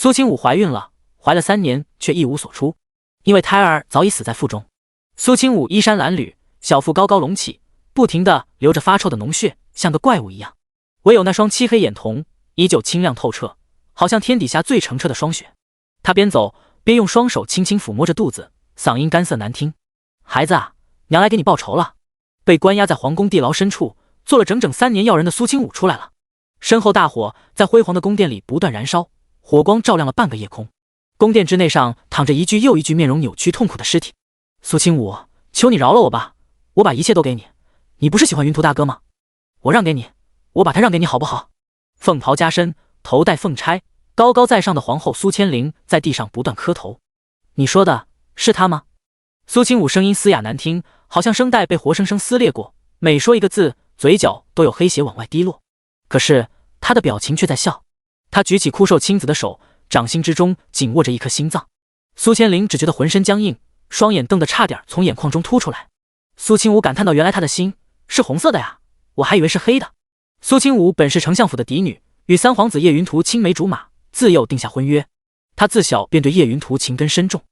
苏清武怀孕了，怀了3年却一无所出，因为胎儿早已死在腹中。苏清武衣衫褴褛，小腹高高隆起，不停地流着发臭的脓血，像个怪物一样。唯有那双漆黑眼瞳依旧清亮透彻，好像天底下最澄澈的霜雪。他边走边用双手轻轻抚摸着肚子，嗓音干涩难听：“孩子啊，娘来给你报仇了。”被关押在皇宫地牢深处做了整整3年要人的苏清武出来了，身后大火在辉煌的宫殿里不断燃烧，火光照亮了半个夜空。宫殿之内上躺着一具又一具面容扭曲痛苦的尸体。苏清武，求你饶了我吧，我把一切都给你。你不是喜欢云图大哥吗？我让给你，我把他让给你好不好？凤袍加身，头戴凤钗，高高在上的皇后苏千灵在地上不断磕头。你说的是他吗？苏清武声音嘶哑难听，好像声带被活生生撕裂过，每说一个字，嘴角都有黑血往外滴落。可是他的表情却在笑。他举起枯瘦青子的手，掌心之中紧握着一颗心脏。苏千灵只觉得浑身僵硬，双眼瞪得差点从眼眶中凸出来。苏清武感叹到，原来他的心是红色的呀，我还以为是黑的。苏清武本是丞相府的嫡女，与三皇子叶云图青梅竹马，自幼定下婚约。他自小便对叶云图情根深重，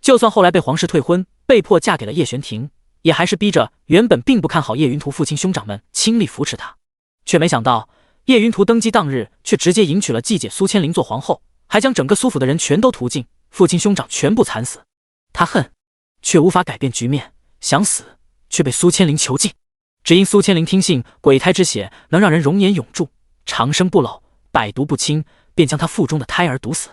就算后来被皇室退婚，被迫嫁给了叶玄庭，也还是逼着原本并不看好叶云图父亲兄长们倾力扶持他。却没想到叶云图登基当日，却直接迎娶了继姐苏千灵做皇后，还将整个苏府的人全都屠尽，父亲兄长全部惨死。他恨，却无法改变局面；想死，却被苏千灵囚禁。只因苏千灵听信鬼胎之血能让人容颜永驻、长生不老、百毒不侵，便将他腹中的胎儿毒死，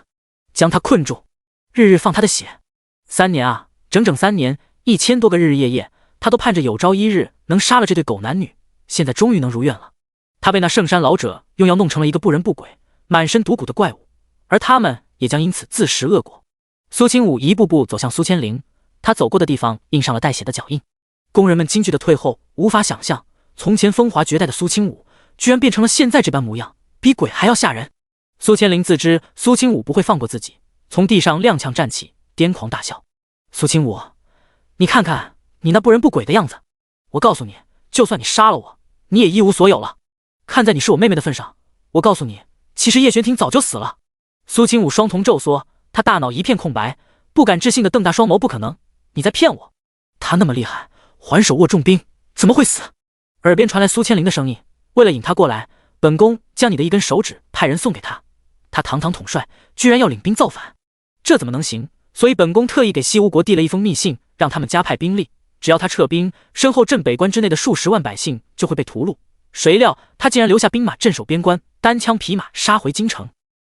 将他困住，日日放他的血。3年啊，整整3年，1000多个日日夜夜，他都盼着有朝一日能杀了这对狗男女。现在终于能如愿了。他被那圣山老者用药弄成了一个不人不鬼、满身毒蛊的怪物，而他们也将因此自食恶果。苏清武一步步走向苏千灵，他走过的地方印上了带血的脚印。宫人们惊惧的退后，无法想象从前风华绝代的苏清武居然变成了现在这般模样，比鬼还要吓人。苏千灵自知苏清武不会放过自己，从地上踉跄站起，癫狂大笑：“苏清武，你看看你那不人不鬼的样子，我告诉你，就算你杀了我，你也一无所有了。看在你是我妹妹的份上，我告诉你，其实叶玄庭早就死了。”苏清武双瞳骤缩，他大脑一片空白，不敢置信地瞪大双眸：“不可能，你在骗我！他那么厉害，还手握重兵，怎么会死？”耳边传来苏千灵的声音：“为了引他过来，本宫将你的一根手指派人送给他。他堂堂统帅，居然要领兵造反，这怎么能行？所以本宫特意给西吴国递了一封密信，让他们加派兵力，只要他撤兵，身后镇北关之内的数十万百姓就会被屠戮。谁料他竟然留下兵马镇守边关，单枪匹马杀回京城。”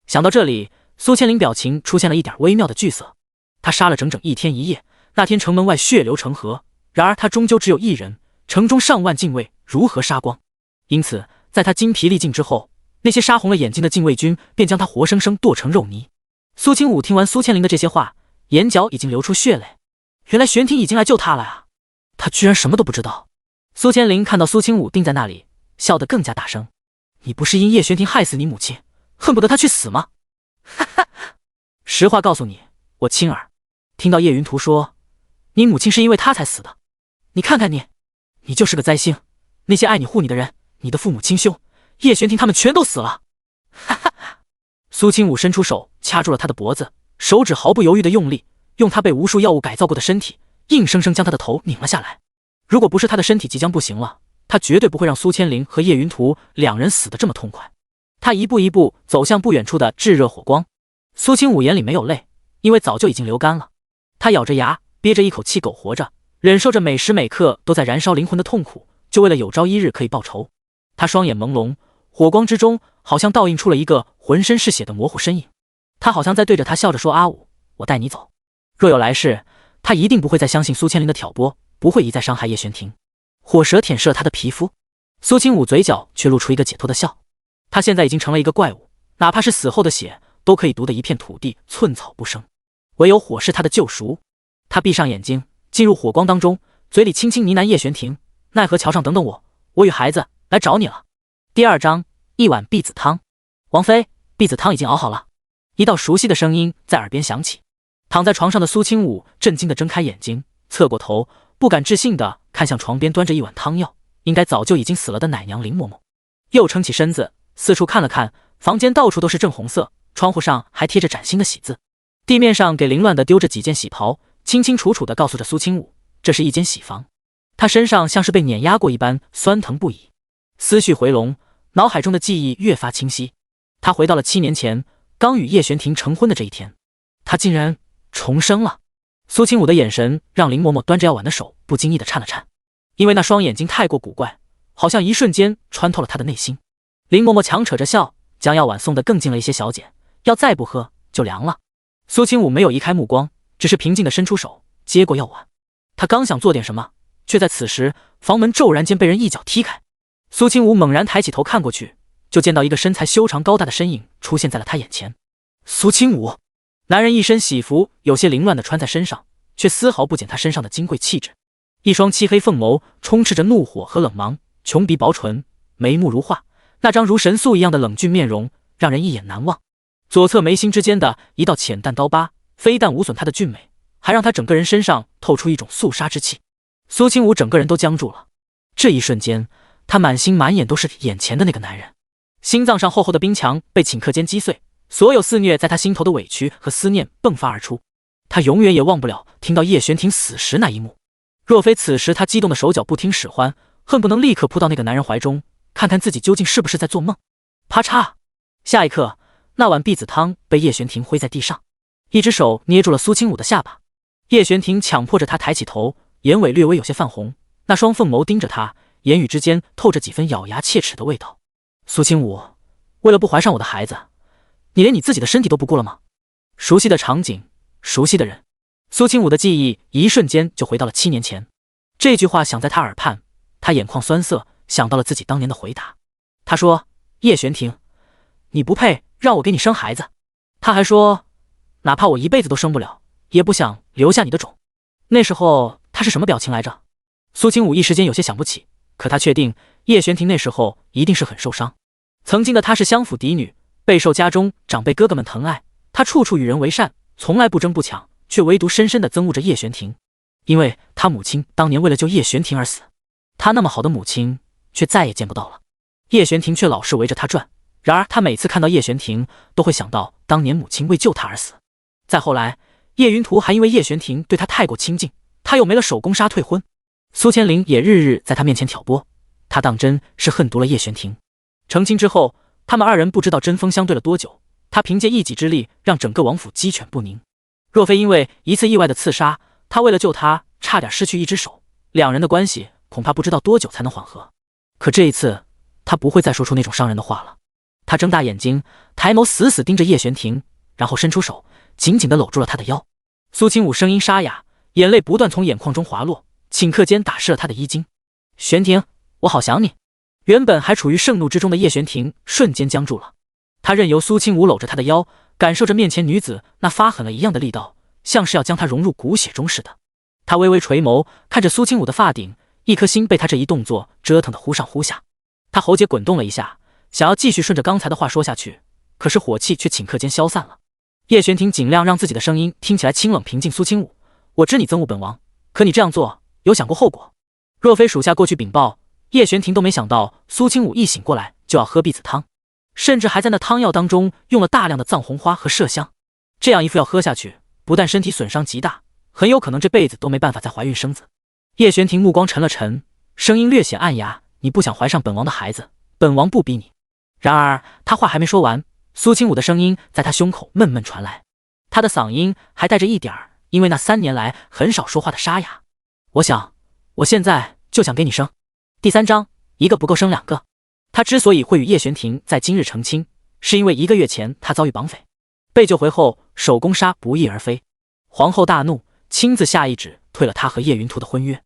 想到这里，苏千灵表情出现了一点微妙的惧色。他杀了整整1天1夜，那天城门外血流成河，然而他终究只有1人，城中上万禁卫如何杀光？因此在他精疲力尽之后，那些杀红了眼睛的禁卫军便将他活生生剁成肉泥。苏清武听完苏千灵的这些话，眼角已经流出血泪。原来玄庭已经来救他了啊，他居然什么都不知道。苏千灵看到苏清武定在那里，笑得更加大声：“你不是因叶玄庭害死你母亲，恨不得他去死吗？”哈哈，实话告诉你，我亲儿听到叶云图说你母亲是因为他才死的，你看看你，你就是个灾星。那些爱你护你的人，你的父母亲兄叶玄庭他们全都死了。哈哈，苏清武伸出手掐住了他的脖子，手指毫不犹豫地用力，用他被无数药物改造过的身体硬生生将他的头拧了下来。如果不是他的身体即将不行了，他绝对不会让苏千灵和叶云图2人死得这么痛快。他一步一步走向不远处的炙热火光。苏清武眼里没有泪，因为早就已经流干了。他咬着牙，憋着一口气苟活着，忍受着每时每刻都在燃烧灵魂的痛苦，就为了有朝一日可以报仇。他双眼朦胧，火光之中好像倒映出了一个浑身是血的模糊身影。他好像在对着他笑着说：“阿武，我带你走。”若有来世，他一定不会再相信苏千灵的挑拨，不会一再伤害叶玄庭。火蛇舔舐了他的皮肤，苏清武嘴角却露出一个解脱的笑。他现在已经成了一个怪物，哪怕是死后的血都可以毒得一片土地寸草不生，唯有火是他的救赎。他闭上眼睛，进入火光当中，嘴里轻轻呢喃：“叶玄庭，奈何桥上等等我，我与孩子来找你了。”第2章，一碗碧子汤。王妃，碧子汤已经熬好了。一道熟悉的声音在耳边响起。躺在床上的苏清武震惊地睁开眼睛，侧过头，不敢置信地看向床边端着一碗汤药，应该早就已经死了的奶娘林嬷嬷。又撑起身子，四处看了看，房间到处都是正红色，窗户上还贴着崭新的喜字，地面上给凌乱的丢着几件喜袍，清清楚楚地告诉着苏清武，这是一间喜房。他身上像是被碾压过一般，酸疼不已。思绪回笼，脑海中的记忆越发清晰。他回到了7年前，刚与叶璇婷成婚的这一天，他竟然重生了。苏清武的眼神让林嬷嬷端着药碗的手不经意地颤了颤，因为那双眼睛太过古怪，好像一瞬间穿透了他的内心。林嬷嬷强扯着笑，将药碗送得更近了一些，小姐，药再不喝就凉了。苏清武没有移开目光，只是平静地伸出手接过药碗。他刚想做点什么，却在此时房门骤然间被人一脚踢开。苏清武猛然抬起头看过去，就见到一个身材修长高大的身影出现在了他眼前。苏清武，男人一身喜服，有些凌乱地穿在身上，却丝毫不减他身上的金贵气质。一双漆黑凤眸充斥着怒火和冷芒，琼鼻薄唇，眉目如画，那张如神素一样的冷峻面容让人一眼难忘。左侧眉心之间的一道浅淡刀疤，非但无损他的俊美，还让他整个人身上透出一种肃杀之气。苏清武整个人都僵住了。这一瞬间，他满心满眼都是眼前的那个男人，心脏上厚厚的冰墙被顷刻间击碎，所有肆虐在他心头的委屈和思念迸发而出。他永远也忘不了听到叶璇婷死时那一幕。若非此时他激动的手脚不听使唤，恨不能立刻扑到那个男人怀中，看看自己究竟是不是在做梦。啪嚓！下一刻，那碗碧子汤被叶璇婷挥在地上，一只手捏住了苏清武的下巴。叶璇婷强迫着他抬起头，眼尾略微有些泛红，那双凤眸盯着他，言语之间透着几分咬牙切齿的味道。苏清武，为了不怀上我的孩子，你连你自己的身体都不顾了吗？熟悉的场景，熟悉的人，苏清武的记忆一瞬间就回到了7年前。这句话响在他耳畔，他眼眶酸涩，想到了自己当年的回答。他说，叶璇婷，你不配让我给你生孩子。他还说，哪怕我一辈子都生不了，也不想留下你的种。那时候他是什么表情来着？苏清武一时间有些想不起，可他确定叶璇婷那时候一定是很受伤。曾经的她是相府嫡女，备受家中长辈哥哥们疼爱，她处处与人为善，从来不争不抢，却唯独深深地憎恶着叶璇婷。因为她母亲当年为了救叶璇婷而死，她那么好的母亲却再也见不到了。叶璇婷却老是围着她转，然而她每次看到叶璇婷，都会想到当年母亲为救她而死。再后来，叶云图还因为叶璇婷对他太过亲近，他又没了手工纱退婚。苏千灵也日日在他面前挑拨，他当真是恨毒了叶璇婷。成亲之后，他们二人不知道针锋相对了多久，他凭借一己之力让整个王府鸡犬不宁。若非因为一次意外的刺杀，他为了救他差点失去一只手，两人的关系恐怕不知道多久才能缓和。可这一次，他不会再说出那种伤人的话了。他睁大眼睛，抬眸死死盯着叶璇婷，然后伸出手紧紧地搂住了他的腰。苏清武声音沙哑，眼泪不断从眼眶中滑落，顷刻间打湿了他的衣襟。璇婷，我好想你。原本还处于盛怒之中的叶璇婷瞬间僵住了，她任由苏清武搂着她的腰，感受着面前女子那发狠了一样的力道，像是要将她融入骨血中似的。她微微垂眸，看着苏清武的发顶，一颗心被他这一动作折腾得忽上忽下。她喉结滚动了一下，想要继续顺着刚才的话说下去，可是火气却顷刻间消散了。叶璇婷尽量让自己的声音听起来清冷平静。苏清武，我知你憎恶本王，可你这样做有想过后果？若非属下过去禀报，叶璇婷都没想到苏清武一醒过来就要喝碧子汤，甚至还在那汤药当中用了大量的藏红花和麝香。这样一副药喝下去，不但身体损伤极大，很有可能这辈子都没办法再怀孕生子。叶璇婷目光沉了沉，声音略显暗哑，你不想怀上本王的孩子，本王不逼你。然而他话还没说完，苏清武的声音在他胸口闷闷传来，他的嗓音还带着一点因为那3年来很少说话的沙哑。我现在就想给你生。第3章，一个不够生2个。他之所以会与叶璇婷在今日成亲，是因为1个月前他遭遇绑匪，被救回后手工纱不翼而飞。皇后大怒，亲自下懿旨退了他和叶云图的婚约。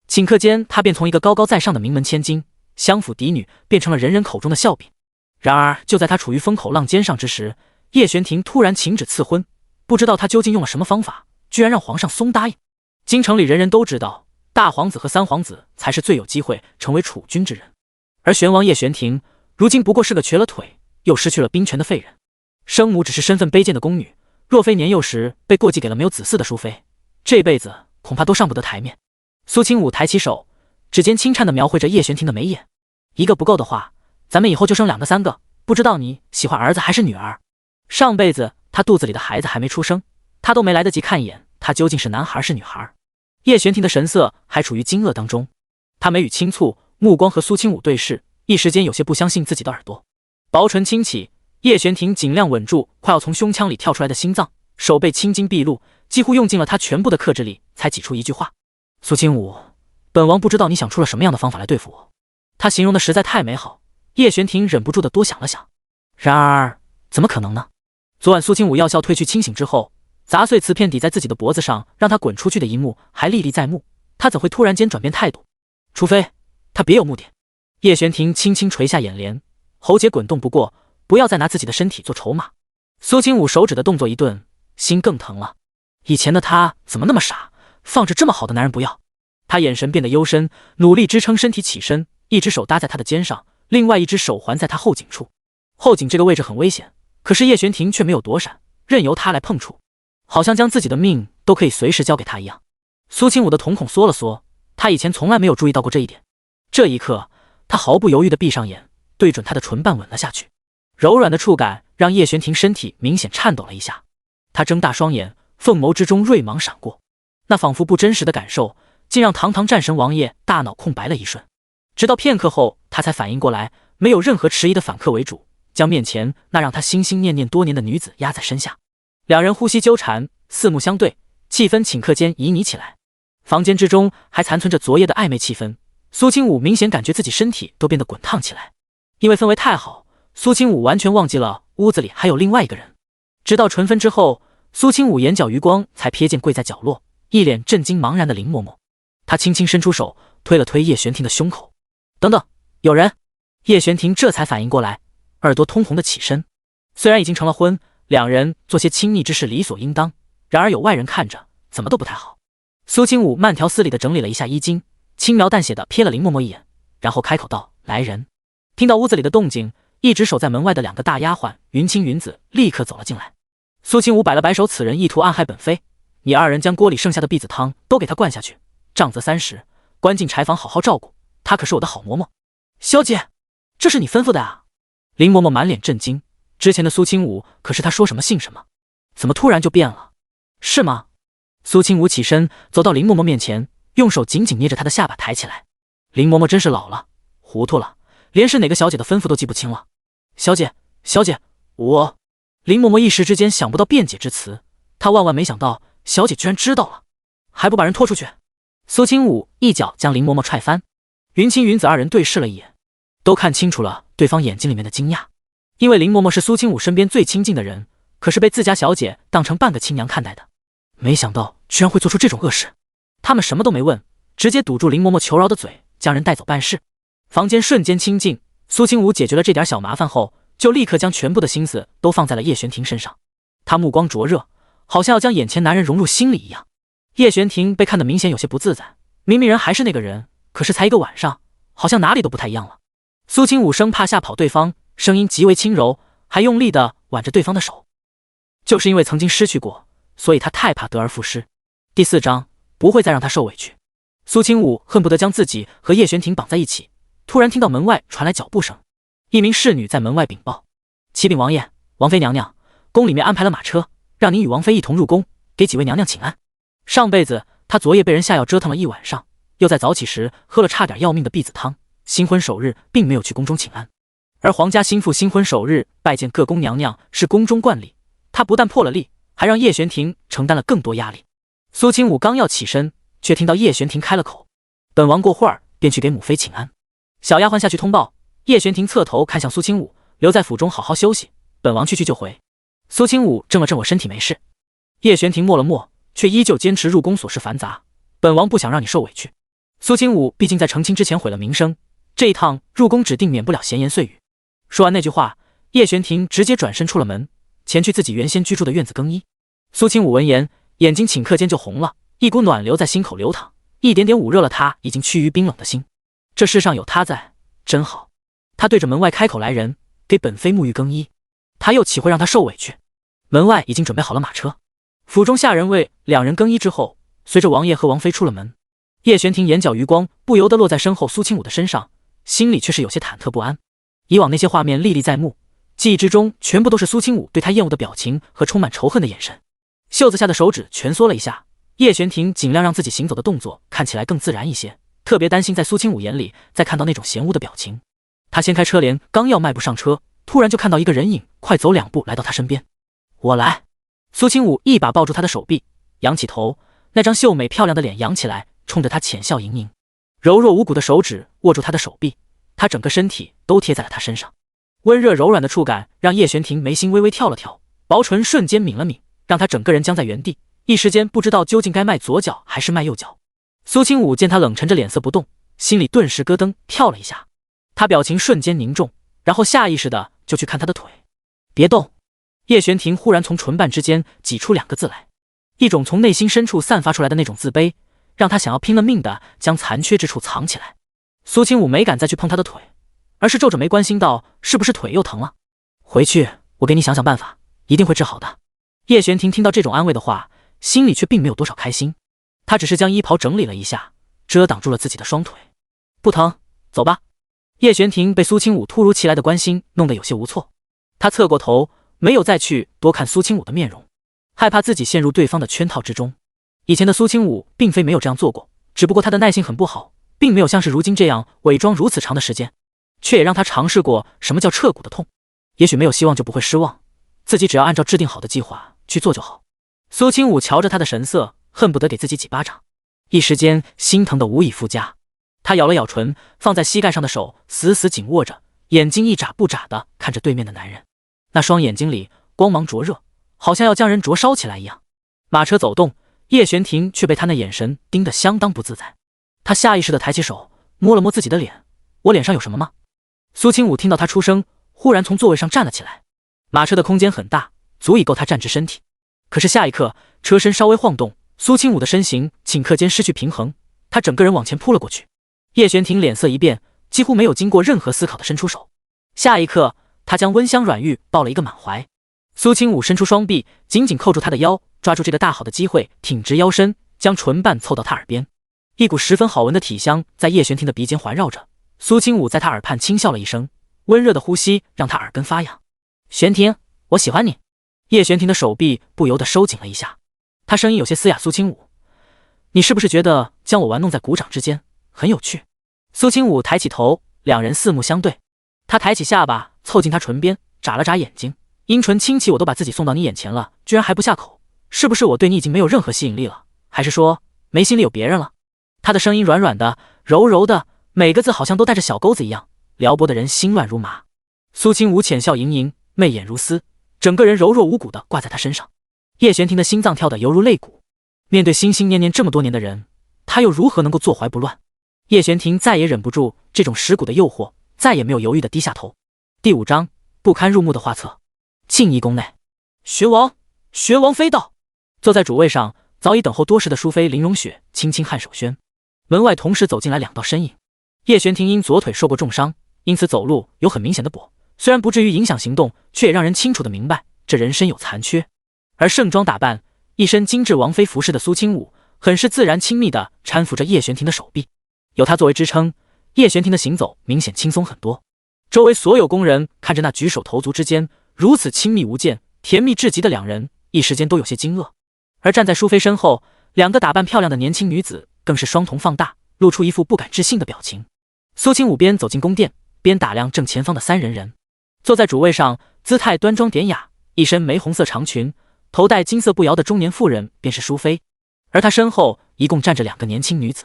顷刻间，他便从一个高高在上的名门千金、相府嫡女，变成了人人口中的笑柄。然而就在他处于风口浪尖上之时，叶璇婷突然请旨赐婚，不知道他究竟用了什么方法，居然让皇上松答应。京城里人人都知道，大皇子和3皇子才是最有机会成为储君之人，而玄王叶璇婷如今不过是个瘸了腿又失去了兵权的废人。生母只是身份卑贱的宫女，若非年幼时被过继给了没有子嗣的淑妃，这辈子恐怕都上不得台面。苏清武抬起手，指尖轻颤地描绘着叶璇婷的眉眼，一个不够的话，咱们以后就生2个3个，不知道你喜欢儿子还是女儿。上辈子他肚子里的孩子还没出生，他都没来得及看一眼他究竟是男孩是女孩。叶玄庭的神色还处于惊愕当中，他眉宇轻蹙，目光和苏清武对视，一时间有些不相信自己的耳朵。薄唇轻启，叶玄庭尽量稳住快要从胸腔里跳出来的心脏，手背青筋毕露，几乎用尽了他全部的克制力，才挤出一句话：苏清武，本王不知道你想出了什么样的方法来对付我。他形容的实在太美好，叶玄庭忍不住的多想了想。然而怎么可能呢？昨晚苏清武药效褪去清醒之后，砸碎瓷片抵在自己的脖子上让他滚出去的一幕还历历在目，他怎会突然间转变态度？除非他别有目的。叶玄庭轻轻垂下眼帘，喉结滚动，不过不要再拿自己的身体做筹码。苏清武手指的动作一顿，心更疼了。以前的他怎么那么傻，放着这么好的男人不要？他眼神变得幽深，努力支撑身体起身，一只手搭在他的肩上，另外一只手环在他后颈处。后颈这个位置很危险，可是叶玄庭却没有躲闪，任由他来碰触，好像将自己的命都可以随时交给他一样。苏清武的瞳孔缩了缩，他以前从来没有注意到过这一点。这一刻，他毫不犹豫地闭上眼，对准他的唇瓣吻了下去。柔软的触感让叶玄庭身体明显颤抖了一下，他睁大双眼，凤眸之中锐芒闪过，那仿佛不真实的感受竟让堂堂战神王爷大脑空白了一瞬。直到片刻后，他才反应过来，没有任何迟疑的反客为主，将面前那让他心心念念多年的女子压在身下。两人呼吸纠缠，四目相对，气氛顷刻间旖旎起来。房间之中还残存着昨夜的暧昧气氛，苏清武明显感觉自己身体都变得滚烫起来。因为氛围太好，苏清武完全忘记了屋子里还有另外一个人。直到唇分之后，苏清武眼角余光才瞥见跪在角落一脸震惊茫然的林嬷嬷。他轻轻伸出手推了推叶玄庭的胸口。等等，有人！叶玄庭这才反应过来，耳朵通红的起身。虽然已经成了婚，两人做些亲昵之事理所应当，然而有外人看着，怎么都不太好。苏清武慢条斯理地整理了一下衣襟，轻描淡写地瞥了林嬷嬷一眼，然后开口道：来人。听到屋子里的动静，一直守在门外的两个大丫鬟云清云子立刻走了进来。苏清武摆了摆手，此人意图暗害本妃，你二人将锅里剩下的婢子汤都给他灌下去，杖责30，关进柴房好好照顾，她可是我的好嬷嬷。小姐，这是你吩咐的啊？林嬷嬷满脸震惊，之前的苏清武可是她说什么信什么，怎么突然就变了？是吗？苏清武起身走到林嬷嬷面前，用手紧紧捏着她的下巴抬起来。林嬷嬷真是老了，糊涂了，连是哪个小姐的吩咐都记不清了。小姐，小姐，我……林嬷嬷一时之间想不到辩解之词，她万万没想到小姐居然知道了，还不把人拖出去。苏清武一脚将林嬷嬷踹翻。云清云子二人对视了一眼，都看清楚了对方眼睛里面的惊讶。因为林嬷嬷是苏清武身边最亲近的人，可是被自家小姐当成半个亲娘看待的，没想到居然会做出这种恶事。他们什么都没问，直接堵住林嬷嬷求饶的嘴，将人带走办事。房间瞬间清静，苏清武解决了这点小麻烦后，就立刻将全部的心思都放在了叶玄庭身上。他目光灼热，好像要将眼前男人融入心里一样。叶玄庭被看得明显有些不自在，明明人还是那个人，可是才一个晚上，好像哪里都不太一样了。苏清武生怕吓跑对方，声音极为轻柔，还用力地挽着对方的手。就是因为曾经失去过，所以他太怕得而复失。第4章不会再让他受委屈。苏清武恨不得将自己和叶玄庭绑在一起，突然听到门外传来脚步声，一名侍女在门外禀报：启禀王爷、王妃娘娘，宫里面安排了马车，让您与王妃一同入宫，给几位娘娘请安。上辈子他昨夜被人下药折腾了一晚上，又在早起时喝了差点要命的婢子汤，新婚首日并没有去宫中请安。而皇家新妇新婚首日拜见各宫娘娘是宫中惯例，他不但破了例，还让叶玄庭承担了更多压力。苏清武刚要起身，却听到叶玄庭开了口：本王过会儿便去给母妃请安。小丫鬟下去通报。叶玄庭侧头看向苏清武：留在府中好好休息，本王去就回。苏清武怔了怔：我身体没事。叶玄庭默了默，却依旧坚持入宫琐事繁杂，本王不想让你受委屈。苏清武毕竟在成亲之前毁了名声，这一趟入宫指定免不了闲言碎语。说完那句话，叶玄庭直接转身出了门，前去自己原先居住的院子更衣。苏清武闻言，眼睛顷刻间就红了，一股暖流在心口流淌，一点点捂热了他已经趋于冰冷的心。这世上有他在，真好。他对着门外开口：来人，给本妃沐浴更衣。他又岂会让他受委屈？门外已经准备好了马车，府中下人为两人更衣之后，随着王爷和王妃出了门。叶玄庭眼角余光不由得落在身后苏清武的身上，心里却是有些忐忑不安。以往那些画面历历在目，记忆之中全部都是苏清武对他厌恶的表情和充满仇恨的眼神。袖子下的手指蜷缩了一下，叶璇婷尽量让自己行走的动作看起来更自然一些，特别担心在苏清武眼里再看到那种嫌恶的表情。他掀开车帘，刚要迈步上车，突然就看到一个人影快走2步来到他身边。我来。苏清武一把抱住他的手臂，仰起头，那张秀美漂亮的脸扬起来，冲着他浅笑盈盈。柔弱无骨的手指握住他的手臂，他整个身体都贴在了他身上。温热柔软的触感让叶璇婷眉心微微跳了跳，薄唇瞬间抿了抿，让他整个人僵在原地，一时间不知道究竟该迈左脚还是迈右脚。苏清武见他冷沉着脸色不动，心里顿时咯噔跳了一下，他表情瞬间凝重，然后下意识的就去看他的腿。别动。叶璇婷忽然从唇瓣之间挤出2个字来，一种从内心深处散发出来的那种自卑，让他想要拼了命的将残缺之处藏起来。苏清武没敢再去碰他的腿，而是皱着眉关心道：是不是腿又疼了？回去我给你想想办法，一定会治好的。叶璇婷听到这种安慰的话，心里却并没有多少开心，她只是将衣袍整理了一下，遮挡住了自己的双腿。不疼，走吧。叶璇婷被苏清武突如其来的关心弄得有些无措，她侧过头，没有再去多看苏清武的面容，害怕自己陷入对方的圈套之中。以前的苏清武并非没有这样做过，只不过他的耐性很不好，并没有像是如今这样伪装如此长的时间，却也让他尝试过什么叫彻骨的痛。也许没有希望就不会失望，自己只要按照制定好的计划去做就好。苏清武瞧着他的神色，恨不得给自己几巴掌，一时间心疼得无以复加。他咬了咬唇，放在膝盖上的手死死紧握着，眼睛一眨不眨地看着对面的男人，那双眼睛里光芒灼热，好像要将人灼烧起来一样。马车走动，叶璇婷却被他那眼神盯得相当不自在。他下意识地抬起手摸了摸自己的脸，我脸上有什么吗？苏清武听到他出声，忽然从座位上站了起来。马车的空间很大，足以够他站直身体，可是下一刻车身稍微晃动，苏清武的身形顷刻间失去平衡，他整个人往前扑了过去。叶璇婷脸色一变，几乎没有经过任何思考的伸出手，下一刻他将温香软玉抱了一个满怀。苏清武伸出双臂紧紧扣住他的腰，抓住这个大好的机会，挺直腰身，将唇瓣凑到他耳边。一股十分好闻的体香在叶璇婷的鼻间环绕着，苏清武在他耳畔轻笑了一声，温热的呼吸让他耳根发痒。璇婷，我喜欢你。叶璇婷的手臂不由得收紧了一下，他声音有些嘶哑，苏清武，你是不是觉得将我玩弄在鼓掌之间很有趣？苏清武抬起头，两人四目相对，他抬起下巴凑近他唇边，眨了眨眼睛，阴唇轻启，我都把自己送到你眼前了，居然还不下口，是不是我对你已经没有任何吸引力了？还是说没心里有别人了？他的声音软软的，柔柔的，每个字好像都带着小钩子一样，撩拨的人心乱如麻。苏清武浅笑盈盈，媚眼如丝，整个人柔弱无骨的挂在他身上。叶璇婷的心脏跳得犹如肋骨，面对心心念念这么多年的人，他又如何能够坐怀不乱？叶璇婷再也忍不住这种蚀骨的诱惑，再也没有犹豫的低下头。第5章不堪入目的画册。庆宜宫内，学王妃到。坐在主位上早已等候多时的淑妃林容雪轻轻颔首宣。门外同时走进来2道身影。叶璇婷因左腿受过重伤，因此走路有很明显的跛，虽然不至于影响行动，却也让人清楚的明白这人身有残缺。而盛装打扮，一身精致王妃服饰的苏清武，很是自然亲密地搀扶着叶璇婷的手臂，有他作为支撑，叶璇婷的行走明显轻松很多。周围所有宫人看着那举手投足之间如此亲密无间、甜蜜至极的两人，一时间都有些惊愕。而站在淑妃身后，2个打扮漂亮的年轻女子更是双瞳放大，露出一副不敢置信的表情。苏清武边走进宫殿，边打量正前方的3人。坐在主位上，姿态端庄典雅，一身玫红色长裙，头戴金色步摇的中年妇人便是淑妃。而她身后一共站着2个年轻女子，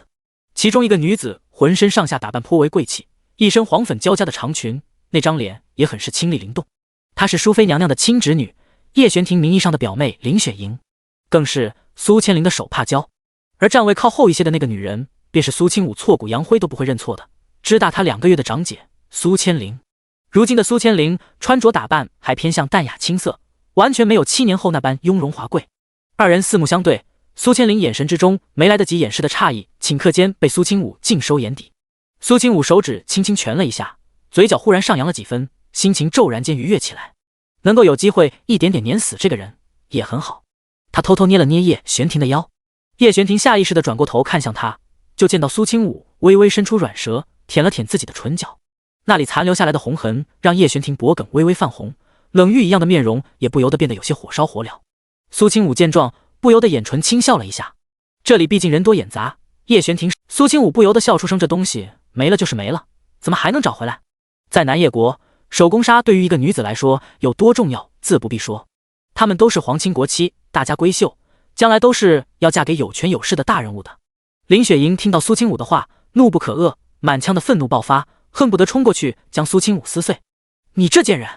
其中一个女子浑身上下打扮颇为贵气，一身黄粉交加的长裙，那张脸也很是清丽灵动。她是淑妃娘娘的亲侄女，叶璇婷名义上的表妹林雪莹，更是苏千灵的手帕交。而站位靠后一些的那个女人，便是苏清武挫骨扬灰都不会认错的，只大他2个月的长姐苏千灵。如今的苏千灵穿着打扮还偏向淡雅青涩，完全没有7年后那般雍容华贵。2人四目相对，苏千灵眼神之中没来得及掩饰的诧异，顷刻间被苏清武尽收眼底。苏清武手指轻轻拳了一下，嘴角忽然上扬了几分，心情骤然间愉悦起来。能够有机会一点点碾死这个人也很好。他偷偷捏了捏叶璇婷的腰，叶璇婷下意识地转过头看向他，就见到苏清武微微伸出软舌，舔了舔自己的唇角，那里残留下来的红痕让叶璇婷脖梗微微泛红，冷玉一样的面容也不由得变得有些火烧火燎。苏清武见状，不由得眼唇轻笑了一下。这里毕竟人多眼杂，叶玄庭……苏清武不由得笑出声，这东西没了就是没了，怎么还能找回来？在南叶国，手工纱对于一个女子来说有多重要，自不必说。她们都是皇亲国戚，大家闺秀，将来都是要嫁给有权有势的大人物的。林雪莹听到苏清武的话，怒不可遏，满腔的愤怒爆发，恨不得冲过去将苏清武撕碎。你这贱人！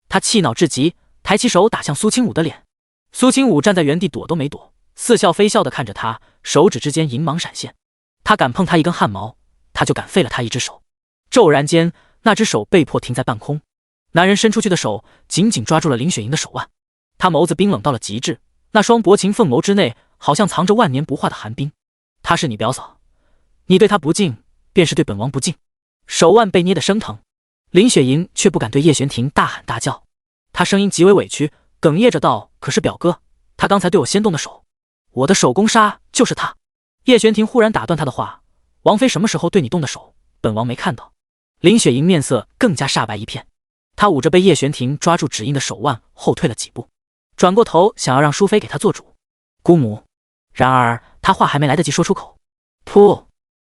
她气恼至极，抬起手打向苏清武的脸。苏清武站在原地躲都没躲，似笑非笑地看着他，手指之间银芒闪现。他敢碰他一根汗毛，他就敢废了他一只手。骤然间，那只手被迫停在半空。男人伸出去的手紧紧抓住了林雪莹的手腕，他眸子冰冷到了极致，那双薄情凤眸之内好像藏着万年不化的寒冰。她是你表嫂，你对她不敬，便是对本王不敬。手腕被捏得生疼，林雪莹却不敢对叶玄庭大喊大叫，她声音极为委屈，哽咽着道：“可是表哥，他刚才对我先动的手，我的手工纱就是他。”叶玄庭忽然打断他的话：“王妃什么时候对你动的手？本王没看到。”林雪莹面色更加煞白一片，她捂着被叶玄庭抓住指印的手腕后退了几步，转过头想要让淑妃给她做主。姑母。然而她话还没来得及说出口，噗！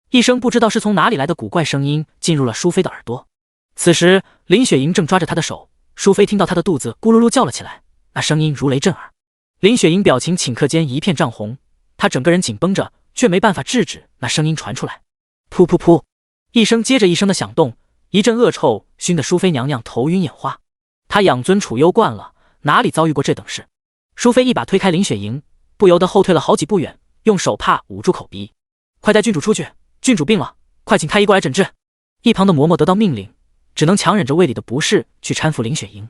一声不知道是从哪里来的古怪声音进入了淑妃的耳朵。此时林雪莹正抓着她的手，淑妃听到她的肚子咕噜噜叫了起来，那声音如雷震耳。林雪莹表情顷刻间一片涨红，她整个人紧绷着，却没办法制止那声音传出来。噗噗噗！一声接着一声的响动，一阵恶臭熏得淑妃娘娘头晕眼花。她养尊处优惯了，哪里遭遇过这等事？淑妃一把推开林雪莹，不由得后退了好几步远，用手帕捂住口鼻。快带郡主出去，郡主病了，快请太医过来诊治。一旁的嬷嬷得到命令，只能强忍着胃里的不适去搀扶林雪莹。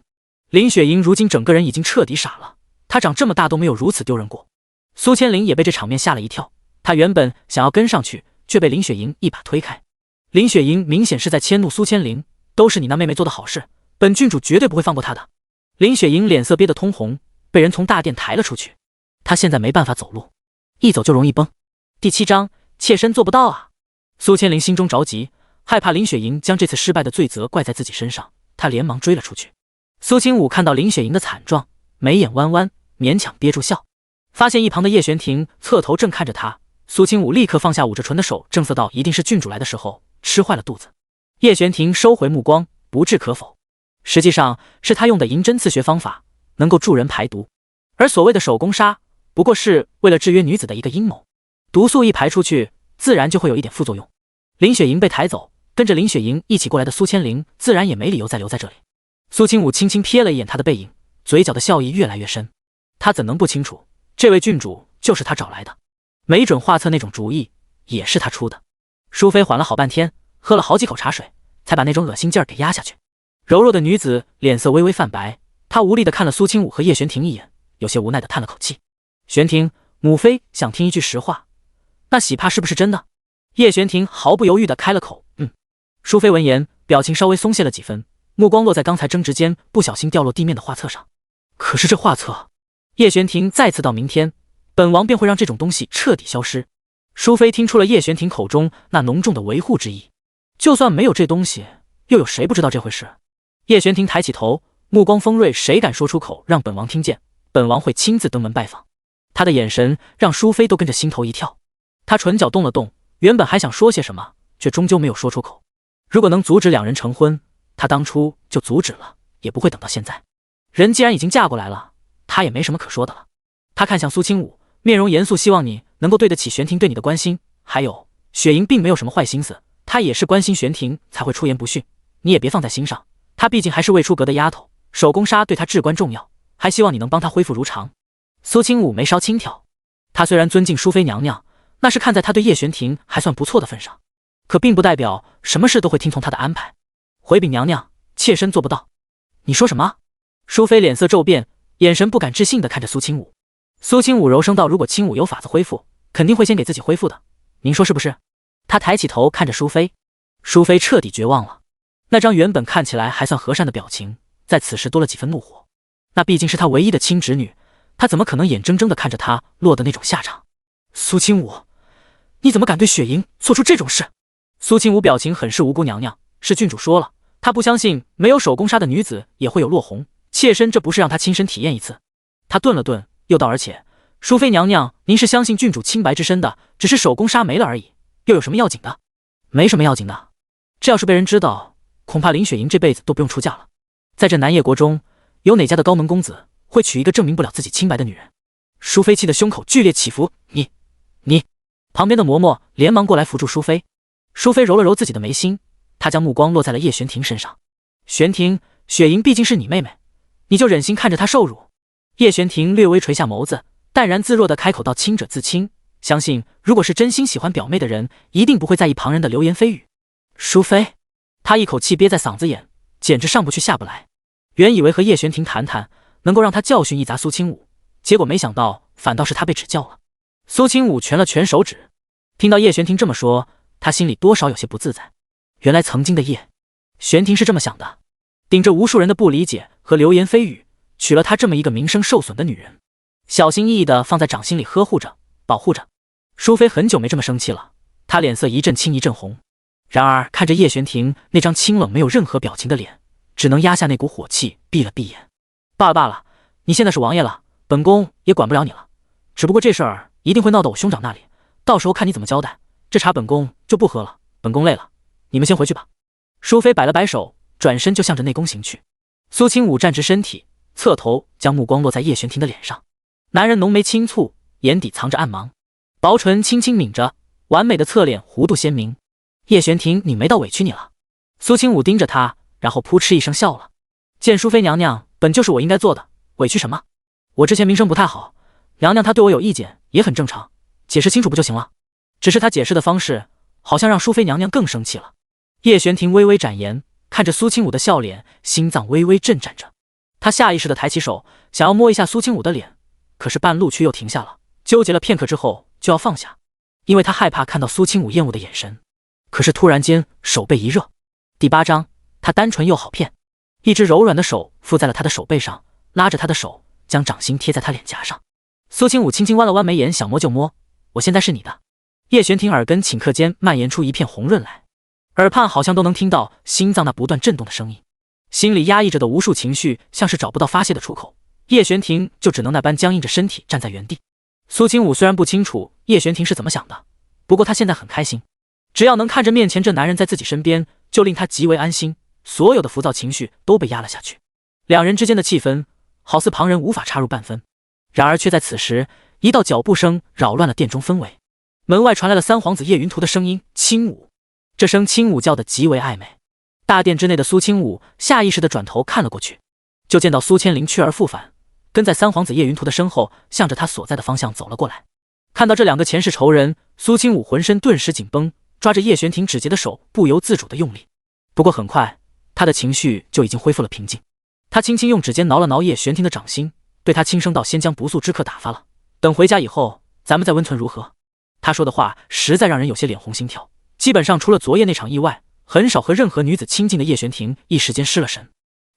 林雪莹如今整个人已经彻底傻了，她长这么大都没有如此丢人过。苏千灵也被这场面吓了一跳，她原本想要跟上去，却被林雪莹一把推开。林雪莹明显是在迁怒苏千灵，都是你那妹妹做的好事，本郡主绝对不会放过她的。林雪莹脸色憋得通红，被人从大殿抬了出去。她现在没办法走路，一走就容易崩。第7章，妾身做不到啊！苏千灵心中着急，害怕林雪莹将这次失败的罪责怪在自己身上，她连忙追了出去。苏清武看到林雪莹的惨状，眉眼弯弯，勉强憋住笑。发现一旁的叶玄庭侧头正看着他，苏清武立刻放下捂着唇的手，正色道：“一定是郡主来的时候吃坏了肚子。”叶玄庭收回目光，不置可否。实际上是他用的银针刺穴方法能够助人排毒，而所谓的手工纱不过是为了制约女子的一个阴谋。毒素一排出去，自然就会有一点副作用。林雪莹被抬走，跟着林雪莹一起过来的苏千灵自然也没理由再留在这里。苏清武轻轻瞥了一眼他的背影，嘴角的笑意越来越深。他怎能不清楚，这位郡主就是他找来的，没准画策那种主意也是他出的。淑妃缓了好半天，喝了好几口茶水，才把那种恶心劲儿给压下去。柔弱的女子脸色微微泛白，她无力地看了苏清武和叶玄庭一眼，有些无奈地叹了口气。玄庭，母妃想听一句实话，那喜帕是不是真的？叶玄庭毫不犹豫地开了口，淑妃闻言，表情稍微松懈了几分，目光落在刚才争执间不小心掉落地面的画册上。可是这画册……叶玄庭再次到明天，本王便会让这种东西彻底消失。淑妃听出了叶玄庭口中那浓重的维护之意，就算没有这东西，又有谁不知道这回事？叶玄庭抬起头，目光锋锐，谁敢说出口让本王听见，本王会亲自登门拜访。他的眼神让淑妃都跟着心头一跳，他唇角动了动，原本还想说些什么，却终究没有说出口。如果能阻止两人成婚，他当初就阻止了，也不会等到现在。人既然已经嫁过来了，他也没什么可说的了。他看向苏清武，面容严肃，希望你能够对得起玄庭对你的关心。还有，雪莹并没有什么坏心思，她也是关心玄庭才会出言不逊，你也别放在心上。她毕竟还是未出阁的丫头，手工纱对她至关重要，还希望你能帮她恢复如常。苏清武眉梢轻挑，他虽然尊敬淑妃娘娘，那是看在他对叶玄庭还算不错的份上，可并不代表什么事都会听从他的安排。回禀娘娘，妾身做不到。你说什么？淑妃脸色骤变，眼神不敢置信地看着苏清武。苏清武柔声道：“如果清武有法子恢复，肯定会先给自己恢复的，您说是不是？”他抬起头看着淑妃，淑妃彻底绝望了。那张原本看起来还算和善的表情，在此时多了几分怒火。那毕竟是他唯一的亲侄女，他怎么可能眼睁睁地看着她落得那种下场？苏清武，你怎么敢对雪莹做出这种事？苏清武表情很是无辜。娘娘，是郡主说了，她不相信没有手工纱的女子也会有落红，妾身这不是让他亲身体验一次？他顿了顿，又道：而且，淑妃娘娘，您是相信郡主清白之身的，只是手工杀没了而已，又有什么要紧的？没什么要紧的。这要是被人知道，恐怕林雪莹这辈子都不用出嫁了。在这南叶国中，有哪家的高门公子会娶一个证明不了自己清白的女人？淑妃气的胸口剧烈起伏。你！旁边的嬷嬷连忙过来扶住淑妃。淑妃揉了揉自己的眉心，她将目光落在了叶玄庭身上。玄庭，雪莹毕竟是你妹妹，你就忍心看着她受辱？叶玄庭略微垂下眸子，淡然自若地开口道：清者自清，相信如果是真心喜欢表妹的人，一定不会在意旁人的流言蜚语。淑妃，她一口气憋在嗓子眼，简直上不去下不来。原以为和叶玄庭谈谈，能够让他教训一砸苏清武，结果没想到反倒是他被指教了。苏清武拳了拳手指，听到叶玄庭这么说，他心里多少有些不自在。原来曾经的叶玄庭是这么想的，顶着无数人的不理解和流言蜚语，娶了她这么一个名声受损的女人，小心翼翼地放在掌心里呵护着保护着。淑妃很久没这么生气了，她脸色一阵青一阵红，然而看着叶玄庭那张清冷没有任何表情的脸，只能压下那股火气，闭了闭眼。罢了，你现在是王爷了，本宫也管不了你了，只不过这事儿一定会闹到我兄长那里，到时候看你怎么交代。这茶本宫就不喝了，本宫累了，你们先回去吧。淑妃摆了摆手，转身就向着内宫行去。苏清武站直身体，侧头将目光落在叶玄庭的脸上。男人浓眉轻蹙，眼底藏着暗芒，薄唇轻轻抿着，完美的侧脸弧度鲜明。叶玄庭，你没到委屈你了。苏清武盯着他，然后扑哧一声笑了。见淑妃娘娘本就是我应该做的，委屈什么？我之前名声不太好，娘娘她对我有意见也很正常，解释清楚不就行了？只是她解释的方式好像让淑妃娘娘更生气了。叶玄庭微微展颜，看着苏清武的笑脸，心脏微微震颤着。他下意识地抬起手，想要摸一下苏清武的脸，可是半路却又停下了，纠结了片刻之后就要放下，因为他害怕看到苏清武厌恶的眼神。可是突然间手背一热。第8章，他单纯又好骗。一只柔软的手附在了他的手背上，拉着他的手，将掌心贴在他脸颊上。苏清武轻轻弯了弯眉眼，想摸就摸，我现在是你的。叶玄庭耳根顷刻间蔓延出一片红润来，耳畔好像都能听到心脏那不断震动的声音，心里压抑着的无数情绪像是找不到发泄的出口，叶玄庭就只能那般僵硬着身体站在原地。苏清武虽然不清楚叶玄庭是怎么想的，不过他现在很开心，只要能看着面前这男人在自己身边，就令他极为安心，所有的浮躁情绪都被压了下去。两人之间的气氛好似旁人无法插入半分，然而却在此时，一道脚步声扰乱了殿中氛围。门外传来了三皇子叶云图的声音：轻舞。这声轻舞叫得极为暧昧。大殿之内的苏清武下意识地转头看了过去，就见到苏千灵去而复返，跟在三皇子叶云图的身后，向着他所在的方向走了过来。看到这两个前世仇人，苏清武浑身顿时紧绷，抓着叶玄庭指节的手不由自主地用力。不过很快，他的情绪就已经恢复了平静。他轻轻用指尖挠了挠叶玄庭的掌心，对他轻声道：先将不速之客打发了，等回家以后咱们再温存如何？他说的话实在让人有些脸红心跳，基本上除了昨夜那场意外，很少和任何女子亲近的叶玄庭一时间失了神。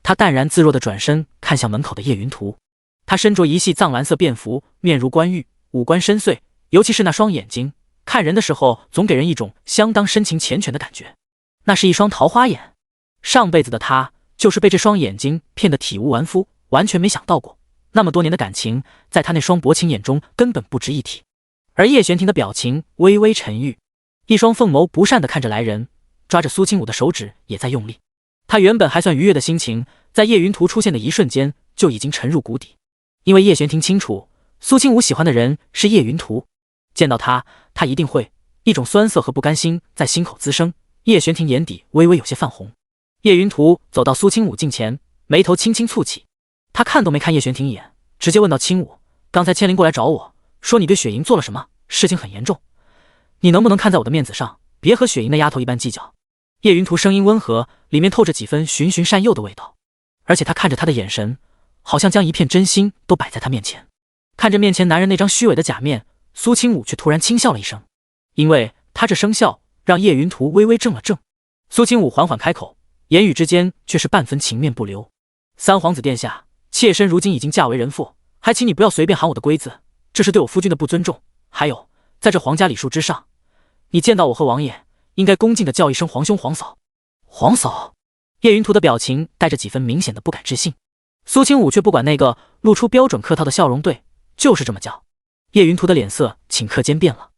他淡然自若地转身看向门口的叶云图，他身着一系藏蓝色便服，面如冠玉，五官深邃，尤其是那双眼睛，看人的时候总给人一种相当深情缱绻的感觉，那是一双桃花眼。上辈子的他就是被这双眼睛骗得体无完肤，完全没想到过那么多年的感情在他那双薄情眼中根本不值一提。而叶玄庭的表情微微沉郁，一双凤眸不善地看着来人，抓着苏清武的手指也在用力。他原本还算愉悦的心情，在叶云图出现的一瞬间就已经沉入谷底，因为叶玄庭清楚苏清武喜欢的人是叶云图，见到他一定会一种酸涩和不甘心在心口滋生。叶玄庭眼底微微有些泛红。叶云图走到苏清武近前，眉头轻轻蹙起，他看都没看叶玄庭一眼，直接问到：清武，刚才千灵过来找我说你对雪莹做了什么，事情很严重，你能不能看在我的面子上，别和雪莹那丫头一般计较？叶云图声音温和，里面透着几分循循善诱的味道，而且他看着他的眼神好像将一片真心都摆在他面前。看着面前男人那张虚伪的假面，苏清武却突然轻笑了一声，因为他这声笑让叶云图微微怔了怔。苏清武缓缓开口，言语之间却是半分情面不留：三皇子殿下，妾身如今已经嫁为人妇，还请你不要随便喊我的龟子，这是对我夫君的不尊重。还有，在这皇家礼数之上，你见到我和王爷应该恭敬地叫一声皇兄皇嫂。皇嫂。叶云图的表情带着几分明显的不敢置信。苏清武却不管那个，露出标准客套的笑容，对，就是这么叫。叶云图的脸色顷刻间变了，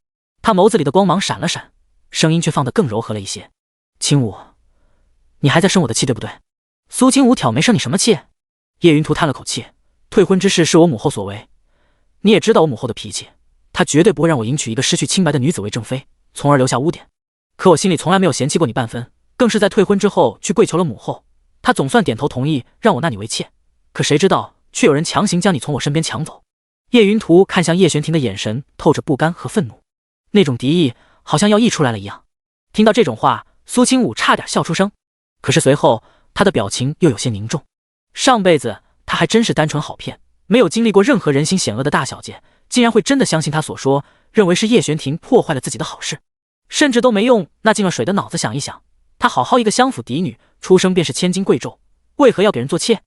他眸子里的光芒闪了闪，声音却放得更柔和了一些。清武，你还在生我的气对不对？苏清武挑眉，生你什么气？叶云图叹了口气，退婚之事是我母后所为，你也知道我母后的脾气，她绝对不会让我迎娶一个失去清白的女子为正妃，从而留下污点。可我心里从来没有嫌弃过你半分，更是在退婚之后去跪求了母后，她总算点头同意让我纳你为妾。可谁知道，却有人强行将你从我身边抢走。叶云图看向叶玄庭的眼神透着不甘和愤怒，那种敌意好像要溢出来了一样。听到这种话，苏清武差点笑出声，可是随后他的表情又有些凝重。上辈子他还真是单纯好骗，没有经历过任何人心险恶的大小姐，竟然会真的相信他所说，认为是叶玄庭破坏了自己的好事，甚至都没用那进了水的脑子想一想，他好好一个相府嫡女，出生便是千金贵胄，为何要给人做妾？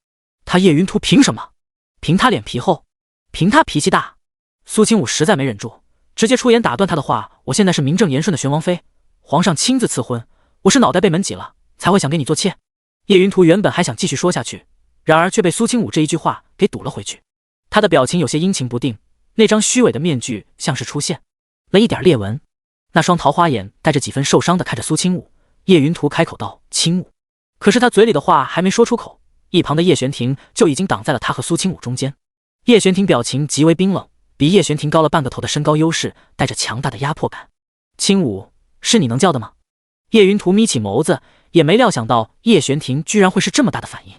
他叶云图凭什么？凭他脸皮厚，凭他脾气大？苏清武实在没忍住，直接出言打断他的话，我现在是名正言顺的玄王妃，皇上亲自赐婚，我是脑袋被门挤了才会想给你做妾。叶云图原本还想继续说下去，然而却被苏清武这一句话给堵了回去。他的表情有些阴晴不定，那张虚伪的面具像是出现了一点裂纹，那双桃花眼带着几分受伤的看着苏清武。叶云图开口道：清武。可是他嘴里的话还没说出口，一旁的叶玄庭就已经挡在了他和苏清武中间。叶玄庭表情极为冰冷，比叶玄庭高了半个头的身高优势带着强大的压迫感。清武，是你能叫的吗？叶云图眯起眸子，也没料想到叶玄庭居然会是这么大的反应。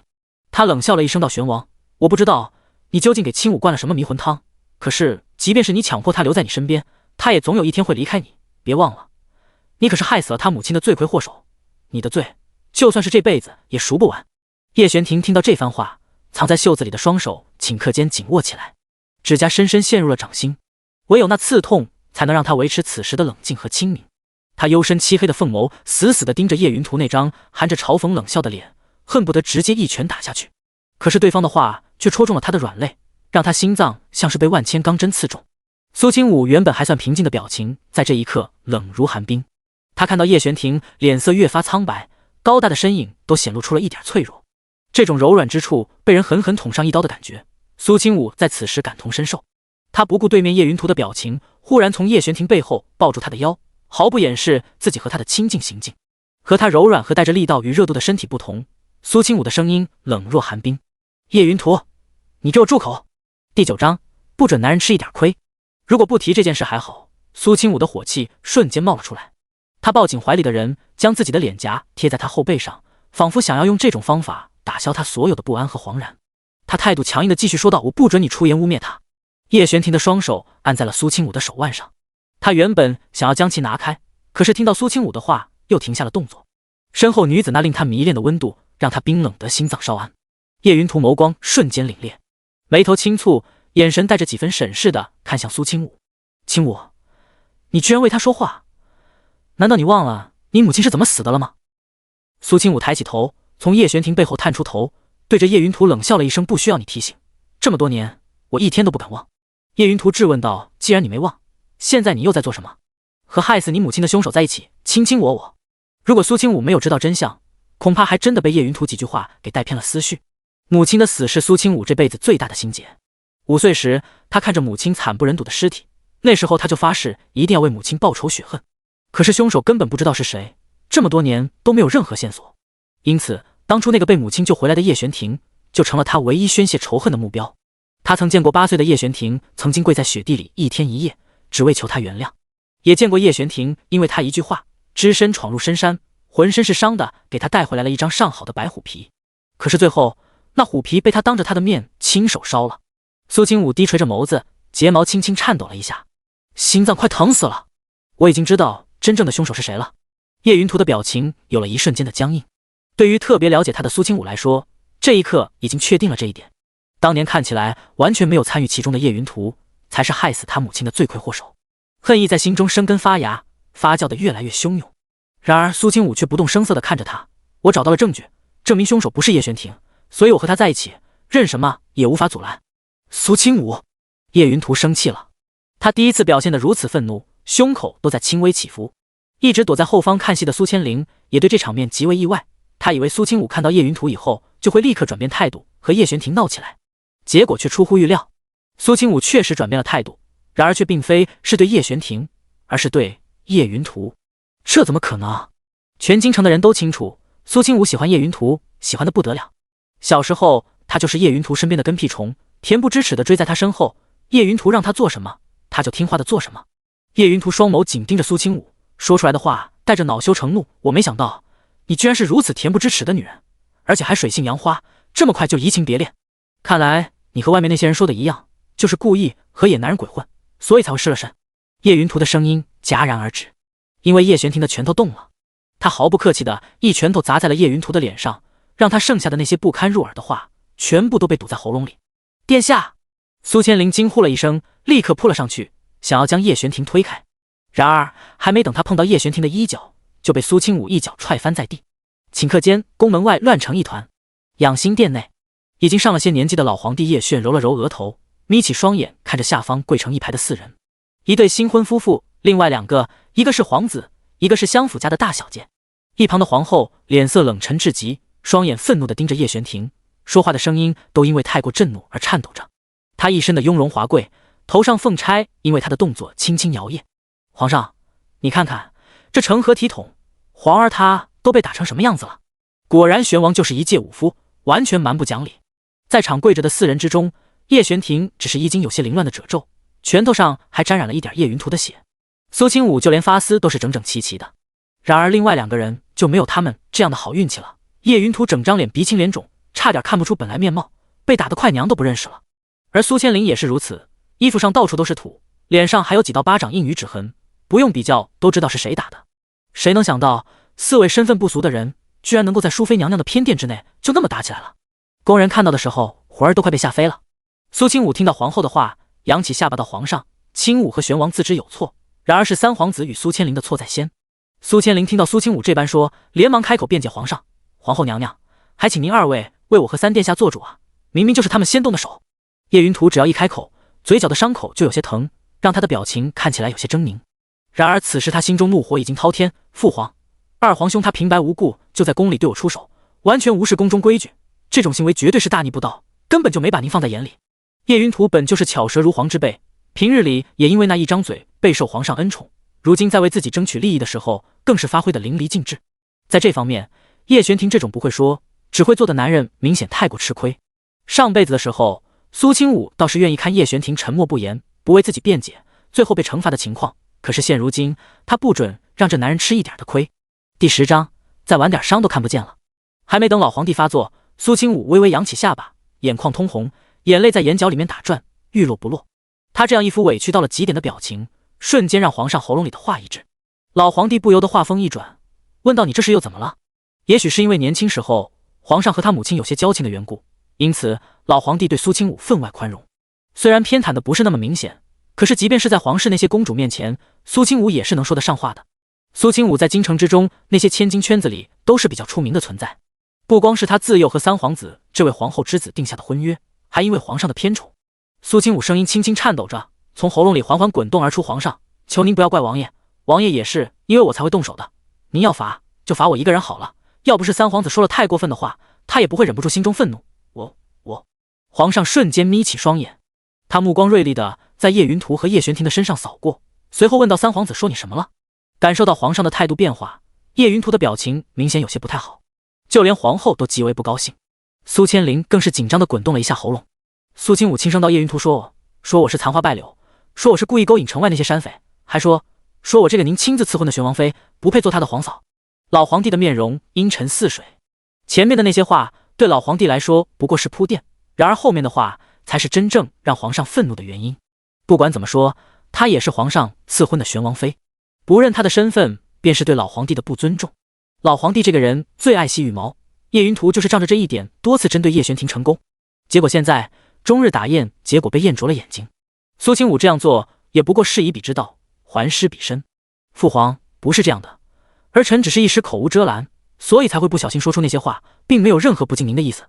他冷笑了一声道：玄王，我不知道你究竟给清武灌了什么迷魂汤，可是即便是你强迫他留在你身边，他也总有一天会离开你，别忘了，你可是害死了他母亲的罪魁祸首，你的罪就算是这辈子也赎不完。叶玄庭听到这番话，藏在袖子里的双手顷刻间紧握起来，指甲深深陷入了掌心，唯有那刺痛才能让他维持此时的冷静和清明。他幽深漆黑的凤眸死死地盯着叶云图那张含着嘲讽冷笑的脸，恨不得直接一拳打下去。可是对方的话却戳中了他的软肋，让他心脏像是被万千钢针刺中。苏清武原本还算平静的表情，在这一刻冷如寒冰。他看到叶玄庭脸色越发苍白，高大的身影都显露出了一点脆弱。这种柔软之处被人狠狠捅上一刀的感觉，苏清武在此时感同身受。他不顾对面叶云图的表情，忽然从叶玄庭背后抱住他的腰，毫不掩饰自己和他的亲近行径。和他柔软和带着力道与热度的身体不同，苏清武的声音冷若寒冰。叶云图，你给我住口！第9章，不准男人吃一点亏。如果不提这件事还好，苏清武的火气瞬间冒了出来。他抱紧怀里的人，将自己的脸颊贴在他后背上，仿佛想要用这种方法打消他所有的不安和惶然。他态度强硬地继续说道：我不准你出言污蔑他。叶玄庭的双手按在了苏清武的手腕上，他原本想要将其拿开，可是听到苏清武的话又停下了动作。身后女子那令他迷恋的温度让他冰冷得心脏稍安。叶云图眸光瞬间凛冽，眉头轻蹙，眼神带着几分审视的看向苏清武。清武，你居然为他说话，难道你忘了你母亲是怎么死的了吗？苏清武抬起头，从叶玄庭背后探出头，对着叶云图冷笑了一声：不需要你提醒，这么多年我一天都不敢忘。叶云图质问道：既然你没忘，现在你又在做什么？和害死你母亲的凶手在一起卿卿我我。如果苏清武没有知道真相，恐怕还真的被叶云图几句话给带偏了思绪。母亲的死是苏清武这辈子最大的心结。5岁时，他看着母亲惨不忍睹的尸体，那时候他就发誓一定要为母亲报仇雪恨。可是凶手根本不知道是谁，这么多年都没有任何线索，因此当初那个被母亲救回来的叶玄庭就成了他唯一宣泄仇恨的目标。他曾见过8岁的叶玄庭曾经跪在雪地里1天1夜，只为求他原谅，也见过叶玄庭因为他一句话只身闯入深山，浑身是伤的给他带回来了一张上好的白虎皮。可是最后那虎皮被他当着他的面亲手烧了。苏清武低垂着眸子，睫毛轻轻颤抖了一下，心脏快疼死了。我已经知道真正的凶手是谁了。叶云图的表情有了一瞬间的僵硬。对于特别了解他的苏清武来说，这一刻已经确定了这一点。当年看起来完全没有参与其中的叶云图，才是害死他母亲的罪魁祸首。恨意在心中生根发芽，发酵得越来越汹涌。然而苏清武却不动声色地看着他：我找到了证据，证明凶手不是叶玄庭，所以我和他在一起，任什么也无法阻拦。苏清武，叶云图生气了。他第一次表现得如此愤怒，胸口都在轻微起伏。一直躲在后方看戏的苏千灵也对这场面极为意外，他以为苏清武看到叶云图以后就会立刻转变态度，和叶玄庭闹起来，结果却出乎预料，苏清武确实转变了态度，然而却并非是对叶玄庭，而是对叶云图。这怎么可能啊？全京城的人都清楚，苏清武喜欢叶云图，喜欢的不得了。小时候他就是叶云图身边的跟屁虫，恬不知耻的追在他身后，叶云图让他做什么，他就听话的做什么。叶云图双眸紧盯着苏清武，说出来的话带着恼羞成怒，我没想到你居然是如此恬不知耻的女人，而且还水性杨花，这么快就移情别恋。看来你和外面那些人说的一样，就是故意和野男人鬼混，所以才会失了身。叶云图的声音戛然而止，因为叶玄庭的拳头动了，他毫不客气的一拳头砸在了叶云图的脸上，让他剩下的那些不堪入耳的话全部都被堵在喉咙里。殿下！苏千灵惊呼了一声，立刻扑了上去，想要将叶玄庭推开。然而还没等他碰到叶玄庭的衣角，就被苏清武一脚踹翻在地。顷刻间，宫门外乱成一团。养心殿内，已经上了些年纪的老皇帝叶炫揉了揉额头，眯起双眼看着下方跪成一排的4人，一对新婚夫妇，另外2个，一个是皇子，一个是相府家的大小姐。一旁的皇后脸色冷沉至极，双眼愤怒地盯着叶玄庭，说话的声音都因为太过震怒而颤抖着。她一身的雍容华贵，头上凤钗因为她的动作轻轻摇曳。皇上，你看看这成何体统，皇儿他都被打成什么样子了。果然玄王就是一介武夫，完全蛮不讲理。在场跪着的4人之中，叶玄庭只是衣襟有些凌乱的褶皱，拳头上还沾染了一点叶云图的血。苏清武就连发丝都是整整齐齐的。然而另外2个人就没有他们这样的好运气了。叶云图整张脸鼻青脸肿，差点看不出本来面貌，被打得快娘都不认识了。而苏千灵也是如此，衣服上到处都是土，脸上还有几道巴掌印与指痕，不用比较都知道是谁打的。谁能想到4位身份不俗的人居然能够在淑妃娘娘的偏殿之内就那么打起来了。宫人看到的时候魂儿都快被吓飞了。苏清武听到皇后的话，扬起下巴道：皇上，清武和玄王自知有错，然而是3皇子与苏千灵的错在先。苏千灵听到苏清武这般说，连忙开口辩解：皇上，皇后娘娘，还请您2位为我和3殿下做主啊，明明就是他们先动的手。叶云图只要一开口，嘴角的伤口就有些疼，让他的表情看起来有些狰狞。然而此时他心中怒火已经滔天，父皇、2皇兄他平白无故就在宫里对我出手，完全无视宫中规矩，这种行为绝对是大逆不道，根本就没把您放在眼里。叶云图本就是巧舌如簧之辈，平日里也因为那一张嘴备受皇上恩宠，如今在为自己争取利益的时候更是发挥得淋漓尽致。在这方面，叶玄庭这种不会说只会做的男人明显太过吃亏。上辈子的时候，苏清武倒是愿意看叶玄庭沉默不言，不为自己辩解，最后被惩罚的情况，可是现如今他不准让这男人吃一点的亏。第10章，再晚点伤都看不见了。还没等老皇帝发作，苏清武微微扬起下巴，眼眶通红，眼泪在眼角里面打转，欲落不落。他这样一副委屈到了极点的表情，瞬间让皇上喉咙里的话一滞。老皇帝不由得话锋一转，问道：你这是又怎么了？也许是因为年轻时候皇上和他母亲有些交情的缘故，因此老皇帝对苏清武分外宽容。虽然偏袒的不是那么明显，可是即便是在皇室那些公主面前，苏清武也是能说得上话的。苏清武在京城之中那些千金圈子里都是比较出名的存在，不光是他自幼和3皇子这位皇后之子定下的婚约，还因为皇上的偏宠。苏清武声音轻轻颤抖着，从喉咙里缓缓滚动而出：皇上，求您不要怪王爷，王爷也是因为我才会动手的，您要罚就罚我一个人好了，要不是3皇子说了太过分的话，他也不会忍不住心中愤怒。皇上瞬间眯起双眼，他目光锐利的在叶云图和叶玄庭的身上扫过，随后问道：3皇子说你什么了？感受到皇上的态度变化，叶云图的表情明显有些不太好，就连皇后都极为不高兴。苏千灵更是紧张的滚动了一下喉咙。苏清武轻声道：叶云图说我是残花败柳，说我是故意勾引城外那些山匪，还说我这个您亲自赐婚的玄王妃不配做他的皇嫂。老皇帝的面容阴沉似水，前面的那些话对老皇帝来说不过是铺垫，然而后面的话才是真正让皇上愤怒的原因。不管怎么说，她也是皇上赐婚的玄王妃，不认她的身份便是对老皇帝的不尊重。老皇帝这个人最爱惜羽毛，叶云图就是仗着这一点多次针对叶玄庭成功，结果现在终日打雁，结果被雁啄了眼睛。苏清武这样做也不过是以彼之道还施彼身。父皇，不是这样的，儿臣只是一时口无遮拦，所以才会不小心说出那些话，并没有任何不敬您的意思。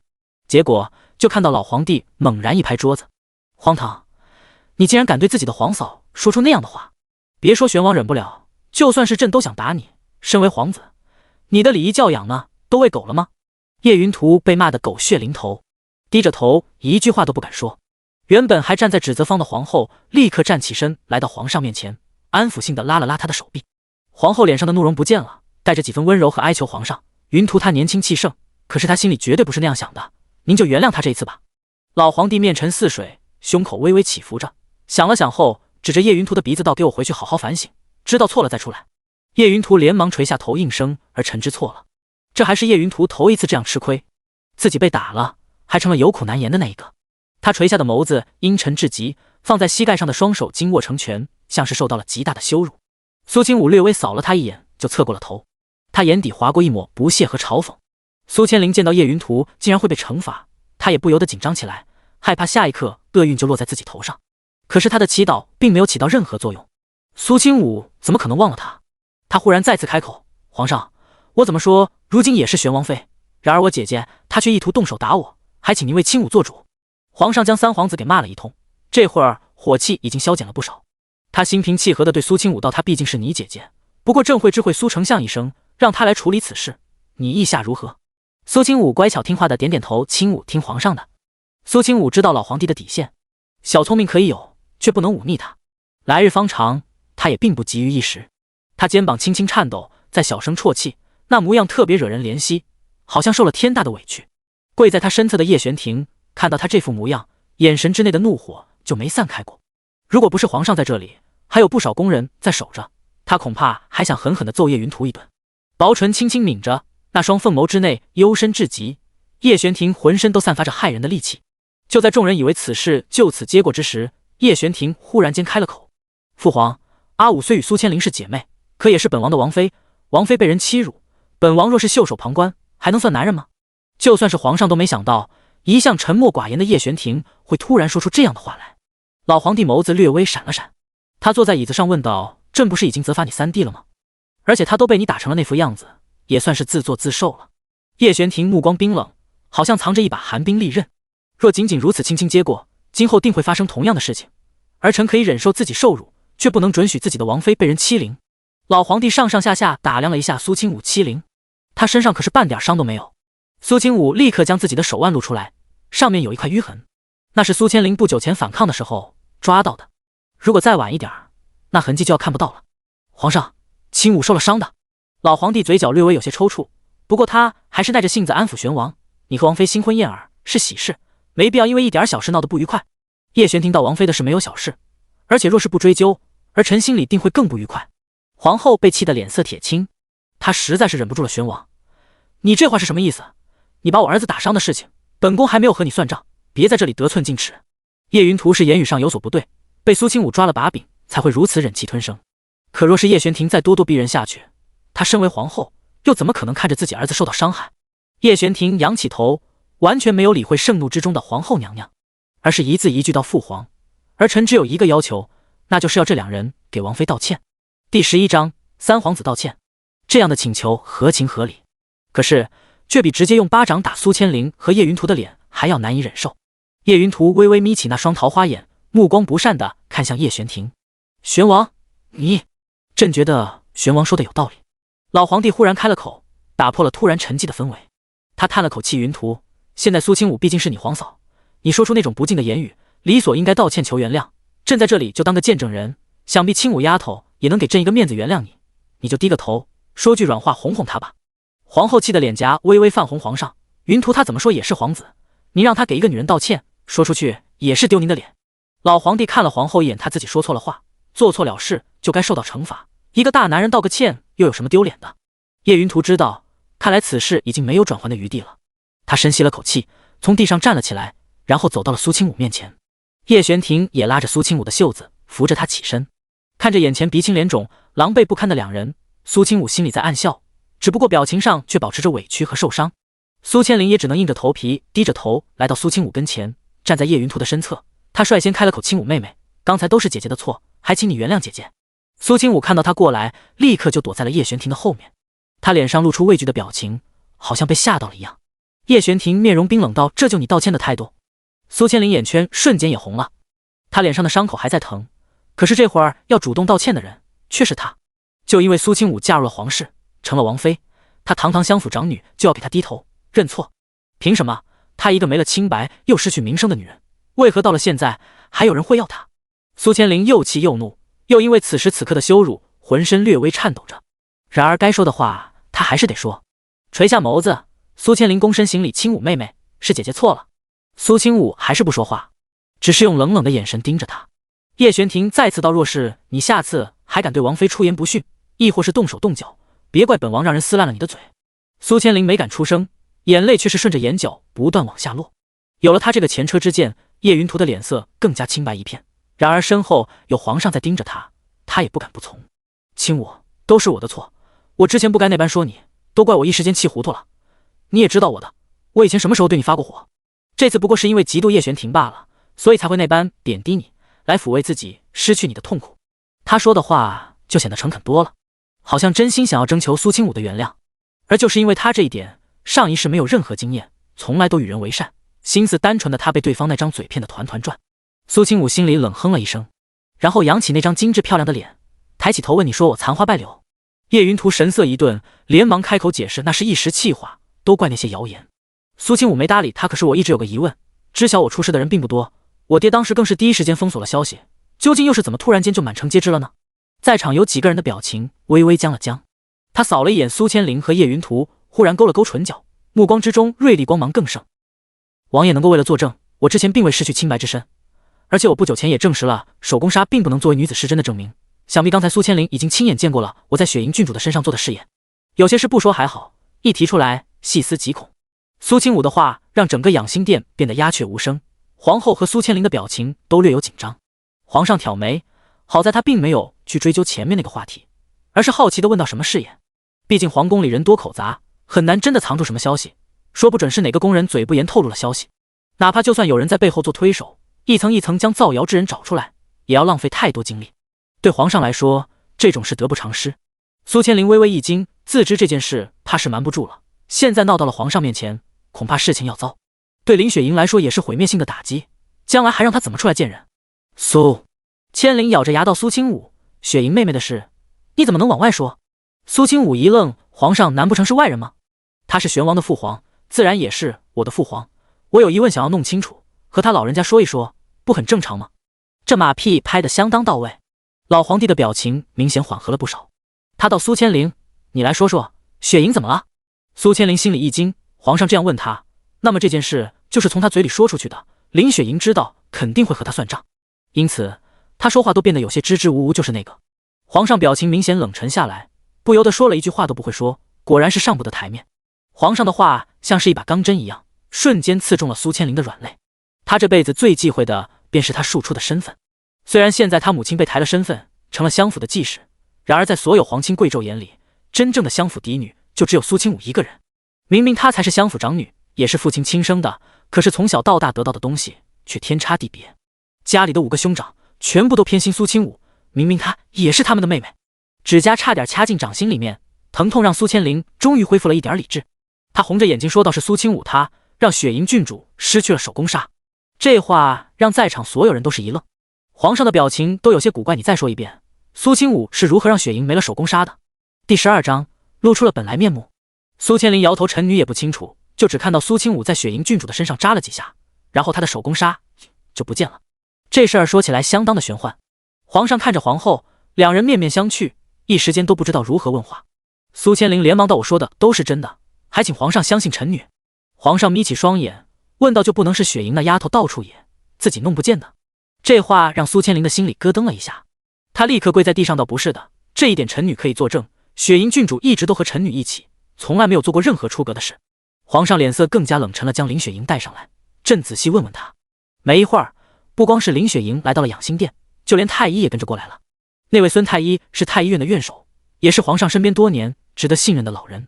结果就看到老皇帝猛然一拍桌子：荒唐！你竟然敢对自己的皇嫂说出那样的话！别说玄王忍不了，就算是朕都想打你。身为皇子，你的礼仪教养呢，都喂狗了吗？叶云图被骂得狗血淋头。低着头，一句话都不敢说。原本还站在指责方的皇后立刻站起身，来到皇上面前，安抚性的拉了拉他的手臂。皇后脸上的怒容不见了，带着几分温柔和哀求皇上，云图她年轻气盛，可是她心里绝对不是那样想的，您就原谅她这一次吧。老皇帝面沉似水，胸口微微起伏着，想了想后，指着叶云图的鼻子道：“给我回去好好反省，知道错了再出来。”叶云图连忙垂下头应声，而臣知错了。这还是叶云图头一次这样吃亏，自己被打了，还成了有苦难言的那一个。他垂下的眸子阴沉至极，放在膝盖上的双手紧握成拳，像是受到了极大的羞辱。苏清武略微扫了他一眼，就侧过了头，他眼底划过一抹不屑和嘲讽。苏千灵见到叶云图竟然会被惩罚，他也不由得紧张起来，害怕下一刻厄运就落在自己头上。可是他的祈祷并没有起到任何作用，苏清武怎么可能忘了他？他忽然再次开口：“皇上，我怎么说，如今也是玄王妃，然而我姐姐她却意图动手打我，还请您为清武做主。”皇上将三皇子给骂了一通，这会儿火气已经消减了不少。他心平气和地对苏清武道：“她毕竟是你姐姐，不过朕会知会苏丞相一声，让他来处理此事，你意下如何？”苏清武乖巧听话的点点头：“清武听皇上的。”苏清武知道老皇帝的底线，小聪明可以有，却不能忤逆他。来日方长，他也并不急于一时。他肩膀轻轻颤抖，在小声啜泣，那模样特别惹人怜惜，好像受了天大的委屈。跪在他身侧的叶玄庭看到他这副模样，眼神之内的怒火就没散开过。如果不是皇上在这里，还有不少宫人在守着，他恐怕还想狠狠地揍叶云图一顿。薄唇轻轻抿着，那双凤眸之内幽深至极，叶玄庭浑身都散发着骇人的戾气。就在众人以为此事就此接过之时，叶玄庭忽然间开了口：“父皇，阿武虽与苏千灵是姐妹，可也是本王的王妃，王妃被人欺辱，本王若是袖手旁观，还能算男人吗？”就算是皇上都没想到，一向沉默寡言的叶玄庭会突然说出这样的话来。老皇帝眸子略微闪了闪，他坐在椅子上问道：“朕不是已经责罚你三弟了吗？而且他都被你打成了那副样子，也算是自作自受了。”叶玄庭目光冰冷，好像藏着一把寒冰利刃。若仅仅如此轻轻接过，今后定会发生同样的事情。儿臣可以忍受自己受辱，却不能准许自己的王妃被人欺凌。老皇帝上上下下打量了一下苏清武欺凌，他身上可是半点伤都没有。苏清武立刻将自己的手腕露出来，上面有一块淤痕，那是苏千灵不久前反抗的时候抓到的。如果再晚一点，那痕迹就要看不到了。皇上，清武受了伤的。老皇帝嘴角略微有些抽搐，不过他还是耐着性子安抚玄王：“你和王妃新婚燕尔是喜事，没必要因为一点小事闹得不愉快。”叶玄听到王妃的事没有小事，而且若是不追究，儿臣心里定会更不愉快。皇后被气得脸色铁青，她实在是忍不住了：“玄王，你这话是什么意思？你把我儿子打伤的事情，本宫还没有和你算账，别在这里得寸进尺。”叶云图是言语上有所不对，被苏清武抓了把柄，才会如此忍气吞声。可若是叶玄庭再咄咄逼人下去，她身为皇后，又怎么可能看着自己儿子受到伤害？叶玄庭仰起头，完全没有理会盛怒之中的皇后娘娘，而是一字一句道：“父皇，儿臣只有一个要求，那就是要这两人给王妃道歉。”第11章三皇子道歉。这样的请求合情合理，可是却比直接用巴掌打苏千灵和叶云图的脸还要难以忍受。叶云图微微眯起那双桃花眼，目光不善地看向叶玄庭：“玄王，你……朕觉得玄王说的有道理。”老皇帝忽然开了口，打破了突然沉寂的氛围。他叹了口气：“云图，现在苏清武毕竟是你皇嫂，你说出那种不敬的言语，理所应该道歉求原谅。朕在这里就当个见证人，想必清武丫头也能给朕一个面子原谅你，你就低个头，说句软话哄哄她吧。”皇后气得脸颊微微泛红：“皇上，云图他怎么说也是皇子，您让他给一个女人道歉，说出去也是丢您的脸。”老皇帝看了皇后一眼，他自己说错了话，做错了事就该受到惩罚，一个大男人道个歉又有什么丢脸的？叶云图知道，看来此事已经没有转圜的余地了。他深吸了口气，从地上站了起来，然后走到了苏清武面前。叶玄庭也拉着苏清武的袖子，扶着他起身。看着眼前鼻青脸肿、狼狈不堪的两人，苏清武心里在暗笑，只不过表情上却保持着委屈和受伤。苏千灵也只能硬着头皮，低着头来到苏清武跟前，站在叶云图的身侧。他率先开了口：“清武妹妹，刚才都是姐姐的错，还请你原谅姐姐。”苏清武看到他过来，立刻就躲在了叶玄庭的后面，他脸上露出畏惧的表情，好像被吓到了一样。叶玄庭面容冰冷道：“这就你道歉的态度？”苏千灵眼圈瞬间也红了，他脸上的伤口还在疼，可是这会儿要主动道歉的人却是他。就因为苏清武嫁入了皇室，成了王妃，他堂堂相府长女就要给他低头认错？凭什么？她一个没了清白又失去名声的女人，为何到了现在还有人会要她？苏千灵又气又怒，又因为此时此刻的羞辱，浑身略微颤抖着。然而该说的话她还是得说。垂下眸子，苏千灵躬身行礼：“青武妹妹，是姐姐错了。”苏青武还是不说话，只是用冷冷的眼神盯着他。叶玄庭再次道：“若是你下次还敢对王妃出言不逊，亦或是动手动脚，别怪本王让人撕烂了你的嘴。”苏千灵没敢出声，眼泪却是顺着眼角不断往下落。有了他这个前车之鉴，叶云图的脸色更加清白一片。然而身后有皇上在盯着他，他也不敢不从。青武，都是我的错，我之前不该那般说你，都怪我一时间气糊涂了。你也知道我的，我以前什么时候对你发过火？这次不过是因为嫉妒叶玄庭罢了，所以才会那般贬低你，来抚慰自己失去你的痛苦。他说的话就显得诚恳多了，好像真心想要征求苏青武的原谅。而就是因为他这一点，上一世没有任何经验，从来都与人为善，心思单纯的他被对方那张嘴骗得团团转。苏青武心里冷哼了一声，然后扬起那张精致漂亮的脸，抬起头问：“你说我残花败柳？”叶云图神色一顿，连忙开口解释：“那是一时气话，都怪那些谣言。”苏青武没搭理他，可是我一直有个疑问，知晓我出事的人并不多，我爹当时更是第一时间封锁了消息，究竟又是怎么突然间就满城皆知了呢？在场有几个人的表情微微僵了僵。他扫了一眼苏千灵和叶云图，忽然勾了勾唇角，目光之中锐利光芒更盛。王爷能够为了作证，我之前并未失去清白之身，而且我不久前也证实了手工纱并不能作为女子失贞的证明，想必刚才苏千灵已经亲眼见过了我在雪莹郡主的身上做的试验。有些事不说还好，一提出来细思极恐。苏青武的话让整个养心殿变得鸦雀无声，皇后和苏千灵的表情都略有紧张。皇上挑眉，好在他并没有去追究前面那个话题，而是好奇地问到：“什么试验？”毕竟皇宫里人多口杂，很难真的藏住什么消息，说不准是哪个宫人嘴不严透露了消息。哪怕就算有人在背后做推手，一层一层将造谣之人找出来，也要浪费太多精力。对皇上来说，这种事得不偿失。苏千灵微微一惊，自知这件事怕是瞒不住了，现在闹到了皇上面前，恐怕事情要糟。对林雪莹来说也是毁灭性的打击，将来还让她怎么出来见人？苏千灵咬着牙道：“苏青武，雪莹妹妹的事，你怎么能往外说？”苏青武一愣，皇上难不成是外人吗？他是玄王的父皇，自然也是我的父皇，我有疑问想要弄清楚，和他老人家说一说，不很正常吗？这马屁拍得相当到位。老皇帝的表情明显缓和了不少。他道：“苏千灵，你来说说，雪莹怎么了？”苏千灵心里一惊，皇上这样问他，那么这件事就是从他嘴里说出去的，林雪莹知道肯定会和他算账，因此他说话都变得有些支支吾吾。就是那个。皇上表情明显冷沉下来，不由得说了一句话都不会说，果然是上不得台面。皇上的话像是一把钢针一样，瞬间刺中了苏千灵的软肋。他这辈子最忌讳的便是他庶出的身份。虽然现在他母亲被抬了身份，成了襄府的继室，然而在所有皇亲贵胄眼里，真正的襄府嫡女就只有苏青武一个人。明明她才是襄府长女，也是父亲亲生的，可是从小到大得到的东西却天差地别。家里的5个兄长全部都偏心苏青武，明明她也是他们的妹妹。指甲差点掐进掌心里面，疼痛让苏千灵终于恢复了一点理智。她红着眼睛说道：“是苏青武他让雪莹郡主失去了手工纱。”这话让在场所有人都是一愣，皇上的表情都有些古怪。你再说一遍，苏青武是如何让雪莹没了手工纱的？第12章露出了本来面目。苏千灵摇头：“臣女也不清楚，就只看到苏青武在雪莹郡主的身上扎了几下，然后她的手工纱就不见了。”这事儿说起来相当的玄幻。皇上看着皇后，两人面面相觑，一时间都不知道如何问话。苏千灵连忙道：“我说的都是真的，还请皇上相信臣女。”皇上眯起双眼，问道：“就不能是雪莹那丫头到处野，自己弄不见的？”这话让苏千灵的心里咯噔了一下，她立刻跪在地上道：“不是的，这一点臣女可以作证，雪莹郡主一直都和臣女一起，从来没有做过任何出格的事。”皇上脸色更加冷沉了，将林雪莹带上来，朕仔细问问她。没一会儿，不光是林雪莹来到了养心殿，就连太医也跟着过来了。那位孙太医是太医院的院守，也是皇上身边多年值得信任的老人。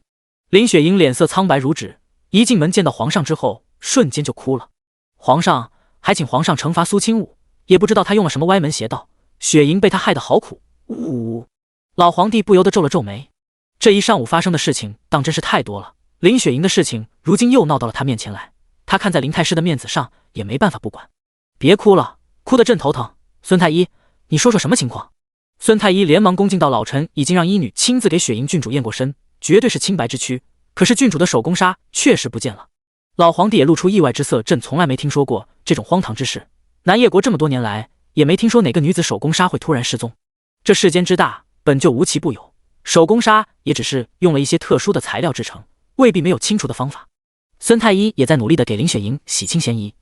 林雪莹脸色苍白如纸，一进门见到皇上之后，瞬间就哭了。皇上还请皇上惩罚苏青武，也不知道他用了什么歪门邪道，雪莹被他害得好苦。呜！老皇帝不由得皱了皱眉，这一上午发生的事情当真是太多了。林雪莹的事情如今又闹到了他面前来，他看在林太师的面子上也没办法不管。别哭了，哭得朕头疼。孙太医，你说说什么情况？孙太医连忙恭敬道：“老臣已经让医女亲自给雪莹郡主验过身，绝对是清白之躯，可是郡主的手工纱确实不见了。”老皇帝也露出意外之色，朕从来没听说过这种荒唐之事。南叶国这么多年来，也没听说哪个女子手工纱会突然失踪。这世间之大，本就无奇不有，手工纱也只是用了一些特殊的材料制成，未必没有清除的方法。孙太医也在努力地给林雪莹洗清嫌疑，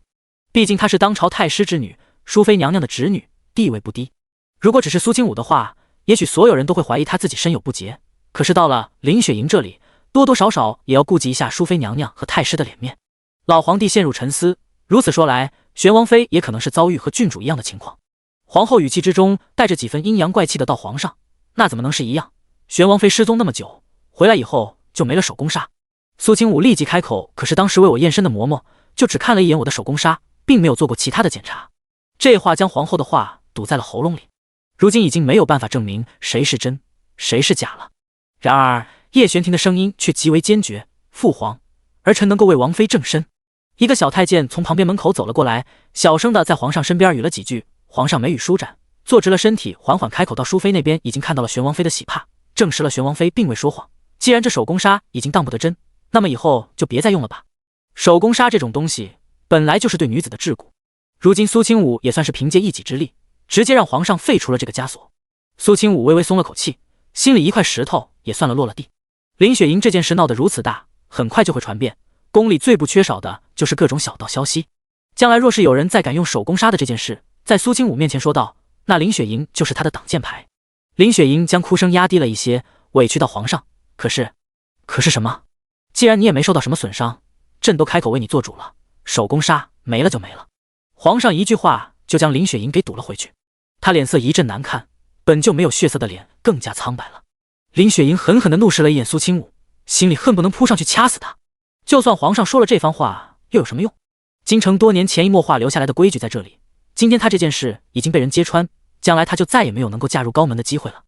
毕竟她是当朝太师之女，淑妃娘娘的侄女，地位不低。如果只是苏清武的话，也许所有人都会怀疑他自己身有不洁。可是到了林雪莹这里，多多少少也要顾及一下淑妃娘娘和太师的脸面。老皇帝陷入沉思，如此说来，玄王妃也可能是遭遇和郡主一样的情况。皇后语气之中带着几分阴阳怪气的道：“皇上，那怎么能是一样？玄王妃失踪那么久，回来以后就没了手工纱。”苏清武立即开口：“可是当时为我验身的嬷嬷就只看了一眼我的手工纱，并没有做过其他的检查。”这话将皇后的话堵在了喉咙里。如今已经没有办法证明谁是真谁是假了。然而叶玄庭的声音却极为坚决：“父皇，儿臣能够为王妃正身。”一个小太监从旁边门口走了过来，小声的在皇上身边语了几句。皇上眉宇舒展，坐直了身体，缓缓开口到：“淑妃那边已经看到了玄王妃的喜帕，证实了玄王妃并未说谎。既然这手工纱已经当不得真，那么以后就别再用了吧。手工纱这种东西本来就是对女子的桎梏，如今苏清武也算是凭借一己之力，直接让皇上废除了这个枷锁。”苏清武微微松了口气，心里一块石头也算了落了地。林雪莹这件事闹得如此大，很快就会传遍，宫里最不缺少的就是各种小道消息。将来若是有人再敢用手工纱的这件事在苏清武面前说道，那林雪莹就是他的挡箭牌。林雪莹将哭声压低了一些，委屈到：“皇上，可是什么？既然你也没受到什么损伤，朕都开口为你做主了，手工纱没了就没了。”皇上一句话就将林雪莹给堵了回去，他脸色一阵难看，本就没有血色的脸更加苍白了。林雪莹狠狠地怒视了一眼苏清武，心里恨不能扑上去掐死他。就算皇上说了这番话又有什么用？京城多年潜移默化留下来的规矩在这里，今天他这件事已经被人揭穿，将来他就再也没有能够嫁入高门的机会了，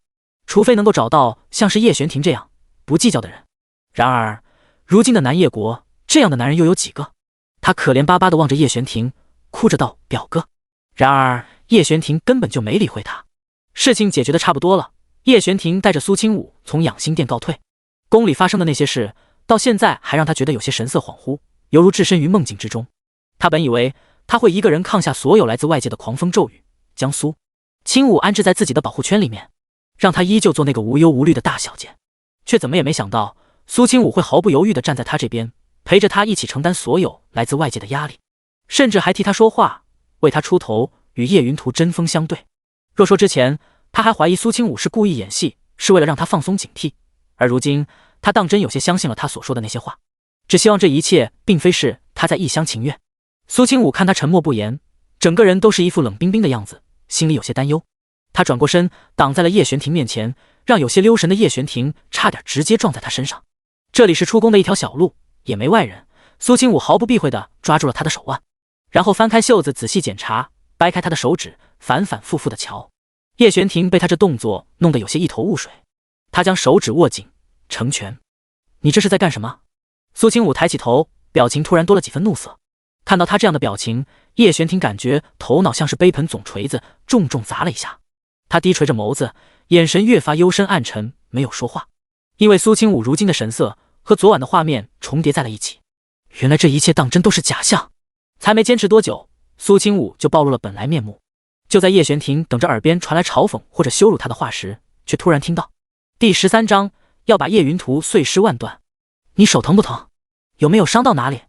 除非能够找到像是叶玄庭这样不计较的人。然而如今的南叶国这样的男人又有几个？他可怜巴巴地望着叶玄庭，哭着道：“表哥。”然而叶玄庭根本就没理会他。事情解决的差不多了，叶玄庭带着苏清武从养心殿告退。宫里发生的那些事到现在还让他觉得有些神色恍惚，犹如置身于梦境之中。他本以为他会一个人抗下所有来自外界的狂风骤雨，将苏清武安置在自己的保护圈里面，让他依旧做那个无忧无虑的大小姐，却怎么也没想到苏清武会毫不犹豫地站在他这边，陪着他一起承担所有来自外界的压力，甚至还替他说话，为他出头，与叶云图针锋相对。若说之前他还怀疑苏清武是故意演戏，是为了让他放松警惕，而如今他当真有些相信了他所说的那些话，只希望这一切并非是他在一厢情愿。苏清武看他沉默不言，整个人都是一副冷冰冰的样子，心里有些担忧。他转过身挡在了叶玄庭面前，让有些溜神的叶玄庭差点直接撞在他身上。这里是出宫的一条小路，也没外人，苏清武毫不避讳地抓住了他的手腕，然后翻开袖子仔细检查，掰开他的手指，反反复复地瞧。叶玄庭被他这动作弄得有些一头雾水，他将手指握紧成拳。“你这是在干什么？”苏清武抬起头，表情突然多了几分怒色。看到他这样的表情，叶玄庭感觉头脑像是杯盆总锤子重重砸了一下。他低垂着眸子，眼神越发幽深暗沉，没有说话，因为苏清武如今的神色和昨晚的画面重叠在了一起。原来这一切当真都是假象。才没坚持多久，苏清武就暴露了本来面目。就在叶玄庭等着耳边传来嘲讽或者羞辱他的话时，却突然听到第13章要把叶云图碎尸万段。“你手疼不疼？有没有伤到哪里？”“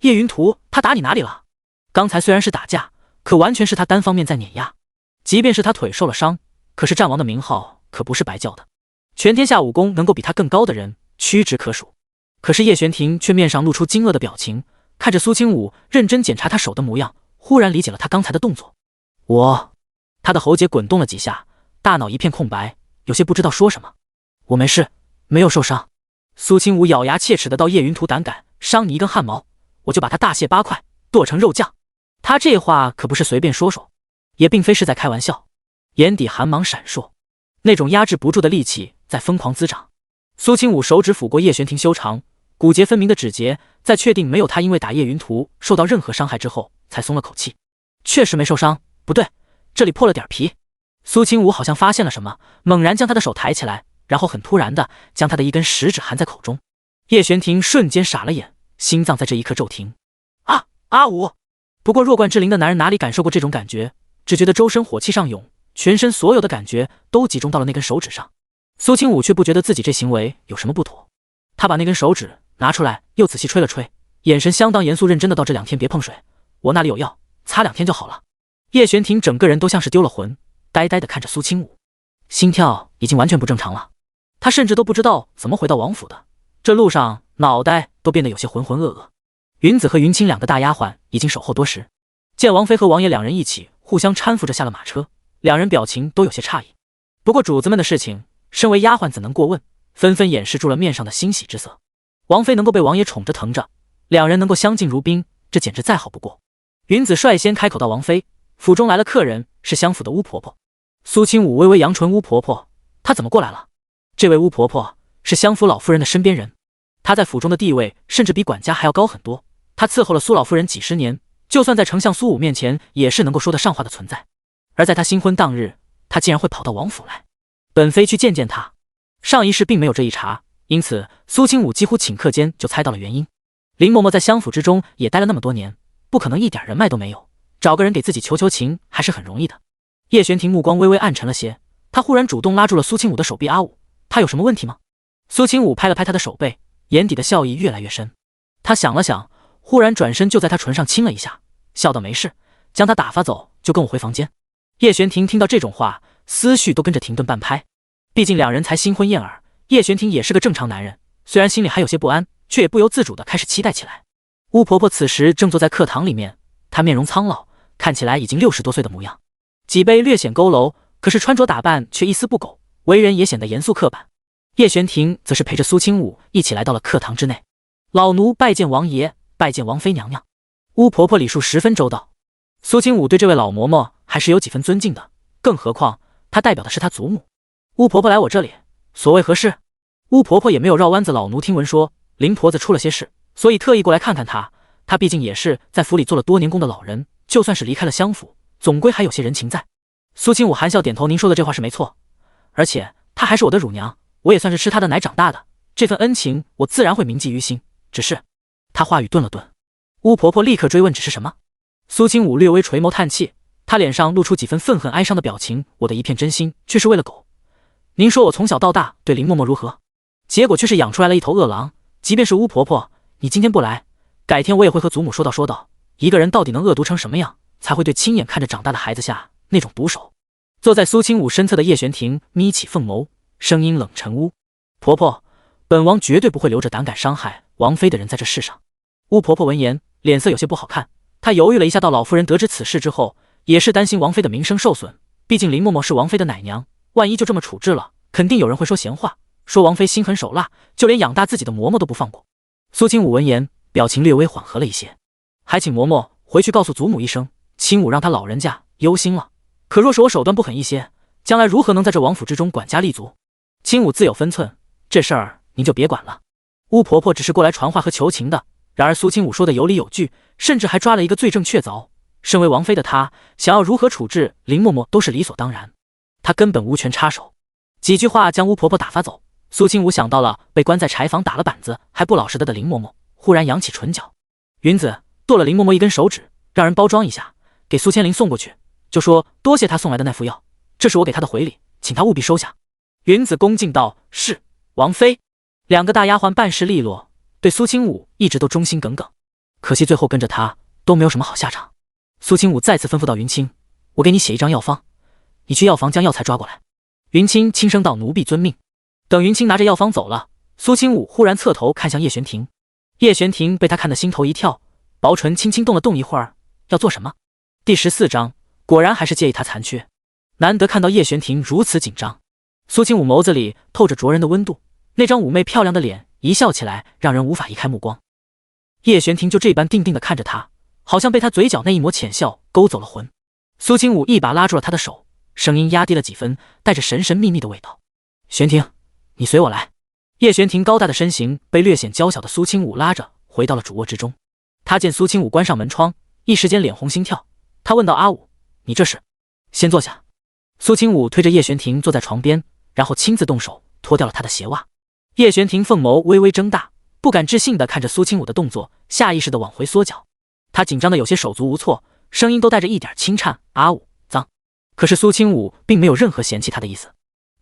叶云图他打你哪里了？”刚才虽然是打架，可完全是他单方面在碾压。即便是他腿受了伤，可是战王的名号可不是白叫的，全天下武功能够比他更高的人屈指可数。可是叶玄庭却面上露出惊愕的表情，看着苏清武认真检查他手的模样，忽然理解了他刚才的动作。他的喉结滚动了几下，大脑一片空白，有些不知道说什么。“我没事，没有受伤。”苏清武咬牙切齿的道：“叶云图胆敢伤你一根汗毛，我就把他大卸8块，剁成肉酱。”他这话可不是随便说说，也并非是在开玩笑，眼底寒芒闪烁，那种压制不住的戾气在疯狂滋长。苏清武手指抚过叶玄庭修长骨节分明的指节，在确定没有他因为打叶云图受到任何伤害之后，才松了口气。确实没受伤，不对，这里破了点皮。苏清武好像发现了什么，猛然将他的手抬起来，然后很突然的将他的一根食指含在口中。叶玄庭瞬间傻了眼，心脏在这一刻骤停。阿武。不过弱冠之龄的男人哪里感受过这种感觉，只觉得周身火气上涌，全身所有的感觉都集中到了那根手指上。苏清武却不觉得自己这行为有什么不妥，他把那根手指拿出来，又仔细吹了吹，眼神相当严肃认真的道：“这2天别碰水，我那里有药，擦2天就好了。”叶玄庭整个人都像是丢了魂，呆呆的看着苏清武，心跳已经完全不正常了。他甚至都不知道怎么回到王府的，这路上脑袋都变得有些浑浑噩噩。云子和云清2个大丫鬟已经守候多时，见王妃和王爷2人一起互相搀扶着下了马车，2人表情都有些诧异。不过主子们的事情，身为丫鬟怎能过问，纷纷掩饰住了面上的欣喜之色。王妃能够被王爷宠着疼着，2人能够相敬如宾，这简直再好不过。云子率先开口道：“王妃，府中来了客人，是相府的巫婆婆。”苏清武微微扬唇：“巫婆婆，她怎么过来了？”这位巫婆婆是相府老夫人的身边人，她在府中的地位甚至比管家还要高很多。她伺候了苏老夫人几10年，就算在丞相苏武面前也是能够说得上话的存在。而在她新婚当日，她竟然会跑到王府来，本妃去见见她。上一世并没有这一茬，因此苏清武几乎顷刻间就猜到了原因。林嬷嬷在相府之中也待了那么多年，不可能一点人脉都没有，找个人给自己求求情还是很容易的。叶玄庭目光微微暗沉了些，他忽然主动拉住了苏清武的手臂：“阿武，他有什么问题吗？”苏清武拍了拍他的手背，眼底的笑意越来越深。他想了想，忽然转身就在他唇上亲了一下，笑道：“没事，将他打发走，就跟我回房间。”叶玄庭听到这种话，思绪都跟着停顿半拍。毕竟2人才新婚燕尔，叶玄庭也是个正常男人，虽然心里还有些不安，却也不由自主地开始期待起来。巫婆婆此时正坐在课堂里面，她面容苍老，看起来已经60多岁的模样，脊背略显佝偻，可是穿着打扮却一丝不苟，为人也显得严肃刻板。叶玄庭则是陪着苏清武一起来到了课堂之内。老奴拜见王爷，拜见王妃娘娘。巫婆婆礼数十分周到，苏清武对这位老嬷嬷还是有几分尊敬的，更何况她代表的是她祖母。巫婆婆来我这里，所谓何事？巫婆婆也没有绕弯子，老奴听闻说林婆子出了些事，所以特意过来看看她。她毕竟也是在府里做了多年工的老人，就算是离开了相府，总归还有些人情在。苏清武含笑点头：“您说的这话是没错，而且她还是我的乳娘，我也算是吃她的奶长大的，这份恩情我自然会铭记于心。只是……”她话语顿了顿，巫婆婆立刻追问：“只是什么？”苏清武略微垂眸叹气，他脸上露出几分愤恨哀伤的表情：“我的一片真心却是为了狗。您说我从小到大对林嬷嬷如何，结果却是养出来了一头恶狼。即便是巫婆婆，你今天不来，改天我也会和祖母说道，一个人到底能恶毒成什么样，才会对亲眼看着长大的孩子下那种毒手。”坐在苏清武身侧的叶玄庭眯起凤眸，声音冷沉污：“婆婆，本王绝对不会留着胆敢伤害王妃的人在这世上。”巫婆婆闻言，脸色有些不好看，她犹豫了一下，到老夫人得知此事之后，也是担心王妃的名声受损，毕竟林嬷嬷是王妃的奶娘，万一就这么处置了，肯定有人会说闲话，说王妃心狠手辣，就连养大自己的嬷嬷都不放过。苏清武闻言，表情略微缓和了一些，还请嬷嬷回去告诉祖母一声，清武让他老人家忧心了。可若是我手段不狠一些，将来如何能在这王府之中管家立足？清武自有分寸，这事儿您就别管了。巫婆婆只是过来传话和求情的，然而苏清武说的有理有据，甚至还抓了一个罪证确凿。身为王妃的她，想要如何处置林嬷嬷都是理所当然，她根本无权插手。几句话将巫婆婆打发走，苏清武想到了被关在柴房打了板子还不老实的林嬷嬷，忽然扬起唇角：“云子，剁了林嬷嬷一根手指，让人包装一下，给苏千灵送过去，就说多谢她送来的那副药，这是我给她的回礼，请她务必收下。”云子恭敬道：“是，王妃。”2个大丫鬟办事利落，对苏清武一直都忠心耿耿，可惜最后跟着他都没有什么好下场。苏清武再次吩咐道：“云清，我给你写一张药方，你去药房将药材抓过来。”云清轻声道：“奴婢遵命。”等云清拿着药方走了，苏清武忽然侧头看向叶玄庭。叶玄庭被他看得心头一跳，薄唇轻轻动一会儿，要做什么？第14章，果然还是介意他残缺。难得看到叶玄庭如此紧张，苏清武眸子里透着灼人的温度，那张妩媚漂亮的脸一笑起来，让人无法移开目光。叶玄庭就这般定定地看着他，好像被他嘴角那一抹浅笑勾走了魂。苏清武一把拉住了他的手，声音压低了几分，带着神神秘秘的味道：“玄庭，你随我来。”叶玄庭高大的身形被略显娇小的苏清武拉着回到了主卧之中。他见苏清武关上门窗，一时间脸红心跳，他问道：“阿武，你这是？”“先坐下。”苏清武推着叶玄庭坐在床边，然后亲自动手脱掉了他的鞋袜。叶玄庭凤眸微微睁大，不敢置信地看着苏清武的动作，下意识地往回缩脚。他紧张的有些手足无措，声音都带着一点轻颤。阿武，脏。可是苏清武并没有任何嫌弃他的意思，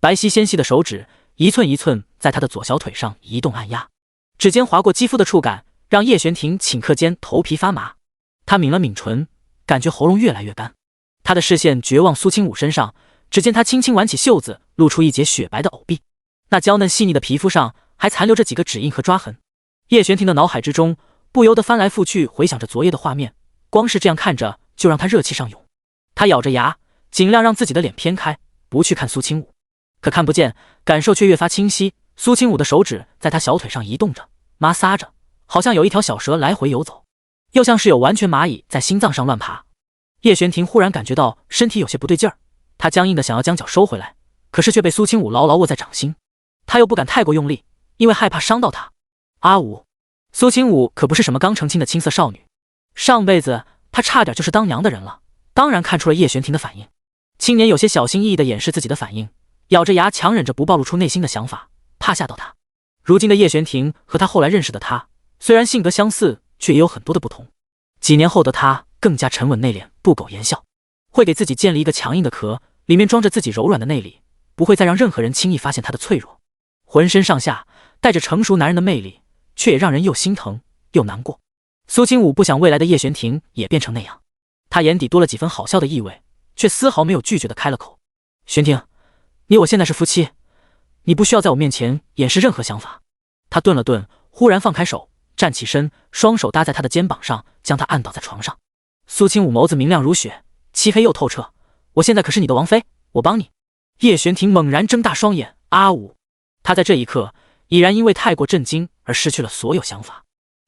白皙纤细的手指一寸一寸在他的左小腿上移动按压，指尖划过肌肤的触感让叶璇婷顷刻间头皮发麻。他抿了抿唇，感觉喉咙越来越干。他的视线绝望苏清武身上，只见他轻轻挽起袖子，露出一截雪白的藕臂，那娇嫩细腻的皮肤上还残留着几个指印和抓痕。叶璇婷的脑海之中不由得翻来覆去回想着昨夜的画面，光是这样看着就让他热气上涌。他咬着牙，尽量让自己的脸偏开，不去看苏清武。可看不见，感受却越发清晰。苏清武的手指在他小腿上移动着，摩挲着，好像有一条小蛇来回游走，又像是有完全蚂蚁在心脏上乱爬。叶璇婷忽然感觉到身体有些不对劲儿，她僵硬的想要将脚收回来，可是却被苏清武牢牢握在掌心。她又不敢太过用力，因为害怕伤到他。阿武，苏清武可不是什么刚成亲的青涩少女，上辈子她差点就是当娘的人了，当然看出了叶璇婷的反应。青年有些小心翼翼地掩饰自己的反应，咬着牙强忍着不暴露出内心的想法，怕吓到他。如今的叶璇婷和他后来认识的他，虽然性格相似，却也有很多的不同。几年后的他更加沉稳内敛，不苟言笑，会给自己建立一个强硬的壳，里面装着自己柔软的内里，不会再让任何人轻易发现他的脆弱。浑身上下带着成熟男人的魅力，却也让人又心疼又难过。苏清武不想未来的叶璇婷也变成那样，他眼底多了几分好笑的意味，却丝毫没有拒绝的开了口：璇婷，你我现在是夫妻，你不需要在我面前掩饰任何想法。他顿了顿，忽然放开手，站起身，双手搭在他的肩膀上，将他按倒在床上。苏清武眸子明亮如雪，漆黑又透彻。我现在可是你的王妃，我帮你。叶璇婷猛然睁大双眼，阿武。他在这一刻已然因为太过震惊而失去了所有想法。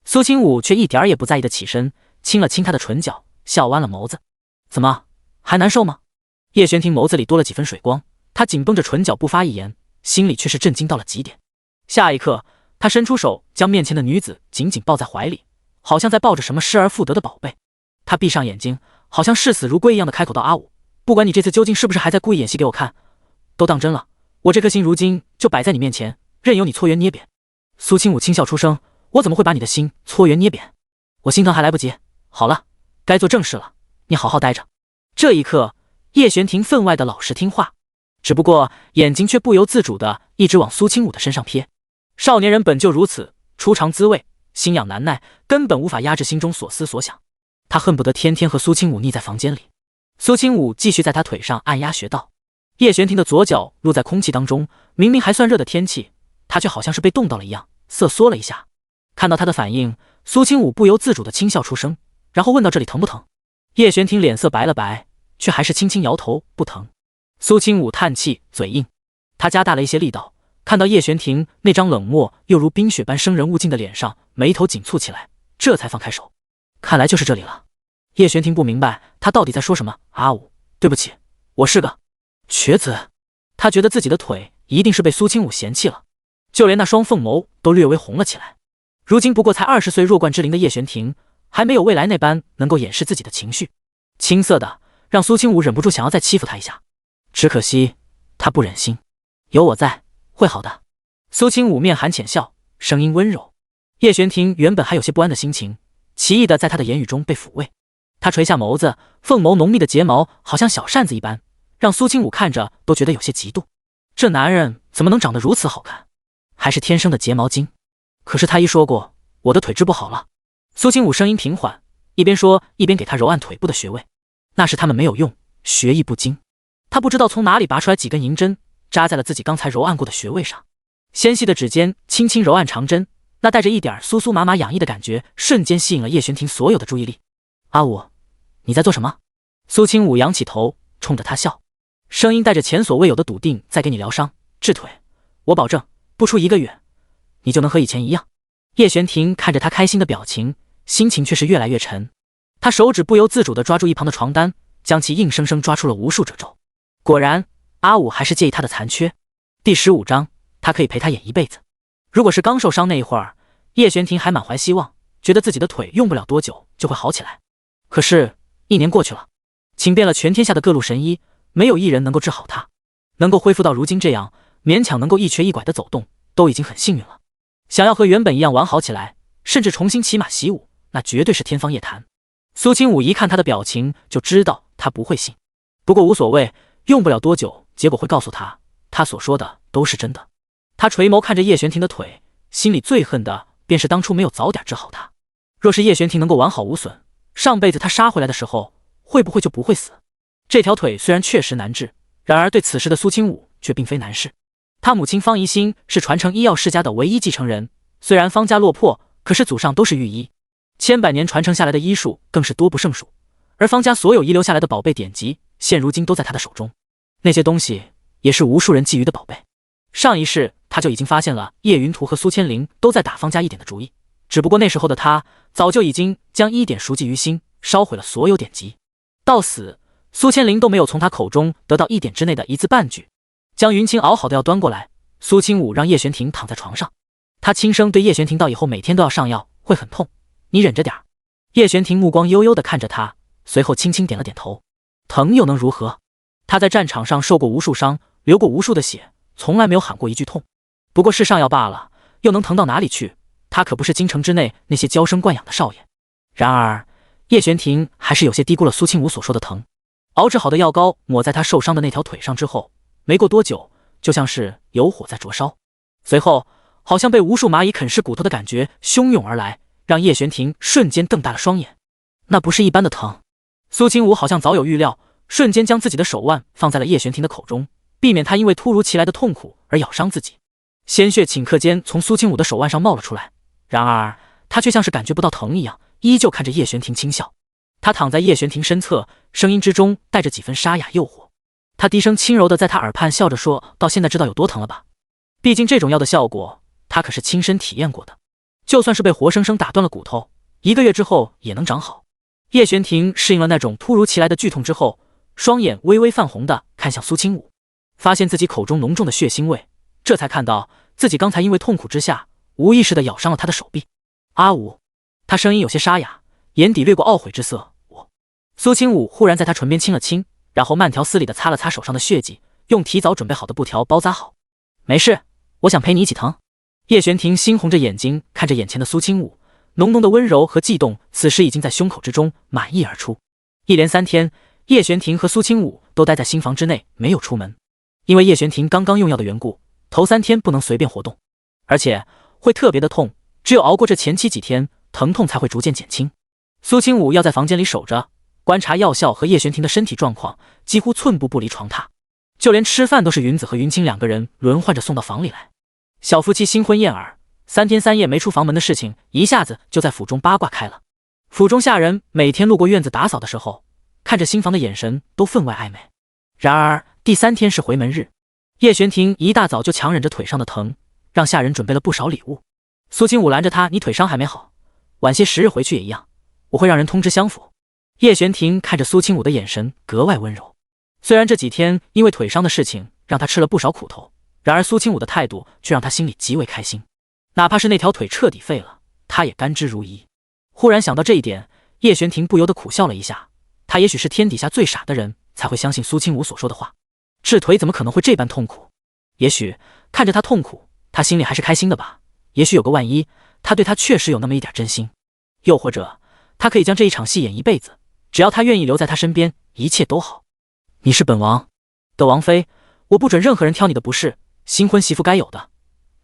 苏清武却一点也不在意的起身，亲了亲他的唇角，笑弯了眸子。怎么，还难受吗？叶璇婷眸子里多了几分水光，她紧绷着唇角不发一言，心里却是震惊到了极点。下一刻，他伸出手将面前的女子紧紧抱在怀里，好像在抱着什么失而复得的宝贝。他闭上眼睛，好像视死如归一样的开口道：阿武，不管你这次究竟是不是还在故意演戏给我看，都当真了，我这颗心如今就摆在你面前，任由你搓圆捏扁。苏清武轻笑出声：我怎么会把你的心搓圆捏扁？我心疼还来不及。好了，该做正事了，你好好待着。这一刻，叶璇婷分外的老实听话，只不过眼睛却不由自主的一直往苏清武的身上瞥。少年人本就如此，初尝滋味，心痒难耐，根本无法压制心中所思所想。他恨不得天天和苏清武腻在房间里。苏清武继续在他腿上按压穴道，叶璇婷的左脚露在空气当中，明明还算热的天气，他却好像是被冻到了一样，瑟缩了一下。看到他的反应，苏清武不由自主的轻笑出声，然后问到：这里疼不疼？叶璇婷脸色白了白，却还是轻轻摇头，不疼。苏清武叹气，嘴硬。他加大了一些力道，看到叶璇婷那张冷漠又如冰雪般生人勿近的脸上，眉头紧蹙起来，这才放开手。看来就是这里了。叶璇婷不明白他到底在说什么。阿武，对不起，我是个瘸子。他觉得自己的腿一定是被苏清武嫌弃了，就连那双凤眸都略微红了起来。如今不过才20岁弱冠之龄的叶璇婷，还没有未来那般能够掩饰自己的情绪，青涩的让苏清武忍不住想要再欺负他一下，只可惜他不忍心。有我在，会好的。苏清武面含浅笑，声音温柔。叶璇婷原本还有些不安的心情，奇异的在他的言语中被抚慰。他垂下眸子，凤眸浓密的睫毛好像小扇子一般，让苏清武看着都觉得有些嫉妒。这男人怎么能长得如此好看？还是天生的睫毛精？可是他一说过我的腿治不好了。苏清武声音平缓，一边说一边给他揉按腿部的穴位。那是他们没有用，学艺不精。他不知道从哪里拔出来几根银针，扎在了自己刚才揉按过的穴位上。纤细的指尖轻轻揉按长针，那带着一点酥酥麻麻痒意的感觉，瞬间吸引了叶璇婷所有的注意力。阿武，你在做什么？苏清武仰起头，冲着他笑，声音带着前所未有的笃定，在给你疗伤治腿，我保证不出1个月，你就能和以前一样。叶璇婷看着他开心的表情，心情却是越来越沉。他手指不由自主地抓住一旁的床单，将其硬生生抓出了无数褶皱。果然，阿武还是介意他的残缺。第15章，他可以陪他演一辈子。如果是刚受伤那一会儿，叶璇婷还满怀希望，觉得自己的腿用不了多久就会好起来。可是1年过去了，请遍了全天下的各路神医，没有一人能够治好他。能够恢复到如今这样，勉强能够一瘸一拐的走动，都已经很幸运了。想要和原本一样完好起来，甚至重新骑马习武，那绝对是天方夜谭。苏清武一看他的表情，就知道他不会信。不过无所谓，用不了多久，结果会告诉他，他所说的都是真的。他垂眸看着叶玄庭的腿，心里最恨的便是当初没有早点治好他。若是叶玄庭能够完好无损，上辈子他杀回来的时候，会不会就不会死？这条腿虽然确实难治，然而对此时的苏清武却并非难事。他母亲方怡心是传承医药世家的唯一继承人，虽然方家落魄，可是祖上都是御医，千百年传承下来的医术更是多不胜数。而方家所有遗留下来的宝贝典籍，现如今都在他的手中。那些东西也是无数人觊觎的宝贝。上一世他就已经发现了叶云图和苏千灵都在打方家一点的主意，只不过那时候的他早就已经将一点熟记于心，烧毁了所有典籍。到死，苏千灵都没有从他口中得到一点之内的一字半句。将云清熬好的药端过来，苏清武让叶玄庭躺在床上，他轻声对叶玄庭道：“以后每天都要上药，会很痛，你忍着点儿。”叶玄庭目光悠悠地看着他，随后轻轻点了点头。疼又能如何？他在战场上受过无数伤，流过无数的血，从来没有喊过一句痛。不过是上药罢了，又能疼到哪里去？他可不是京城之内那些娇生惯养的少爷。然而叶玄庭还是有些低估了苏清武所说的疼。熬制好的药膏抹在他受伤的那条腿上之后，没过多久，就像是有火在灼烧，随后好像被无数蚂蚁啃噬骨头的感觉汹涌而来，让叶玄庭瞬间瞪大了双眼。那不是一般的疼。苏清武好像早有预料，瞬间将自己的手腕放在了叶玄庭的口中，避免他因为突如其来的痛苦而咬伤自己。鲜血顷刻间从苏清武的手腕上冒了出来，然而他却像是感觉不到疼一样，依旧看着叶玄庭轻笑。他躺在叶玄庭身侧，声音之中带着几分沙哑诱惑。他低声轻柔地在他耳畔笑着说：“到现在知道有多疼了吧？毕竟这种药的效果，他可是亲身体验过的。就算是被活生生打断了骨头，1个月之后也能长好。”叶玄庭适应了那种突如其来的剧痛之后，双眼微微泛红地看向苏清武，发现自己口中浓重的血腥味，这才看到自己刚才因为痛苦之下，无意识地咬伤了他的手臂。阿武，他声音有些沙哑，眼底掠过懊悔之色。苏清武忽然在他唇边亲了亲，然后慢条斯理地擦了擦手上的血迹，用提早准备好的布条包扎好。没事，我想陪你一起疼。叶玄庭猩红着眼睛看着眼前的苏清武，浓浓的温柔和悸动此时已经在胸口之中满溢而出。一连3天，叶玄庭和苏清武都待在新房之内，没有出门。因为叶玄庭刚刚用药的缘故，头3天不能随便活动，而且会特别的痛，只有熬过这前期几天，疼痛才会逐渐减轻。苏清武要在房间里守着，观察药效和叶玄庭的身体状况，几乎寸步不离床榻，就连吃饭都是云子和云清2个人轮换着送到房里来。小夫妻新婚燕尔，3天3夜没出房门的事情，一下子就在府中八卦开了。府中下人每天路过院子打扫的时候，看着新房的眼神都分外暧昧。然而第3天是回门日，叶玄庭一大早就强忍着腿上的疼，让下人准备了不少礼物。苏清武拦着他：“你腿伤还没好，晚些时日回去也一样，我会让人通知相府。”叶玄庭看着苏清武的眼神格外温柔。虽然这几天因为腿伤的事情让他吃了不少苦头，然而苏清武的态度却让他心里极为开心。哪怕是那条腿彻底废了，他也甘之如饴。忽然想到这一点，叶玄庭不由得苦笑了一下。他也许是天底下最傻的人，才会相信苏清武所说的话。治腿怎么可能会这般痛苦？也许看着他痛苦，他心里还是开心的吧。也许有个万一，他对他确实有那么一点真心。又或者他可以将这一场戏演一辈子，只要他愿意留在他身边，一切都好。你是本王的王妃，我不准任何人挑你的不是，新婚媳妇该有的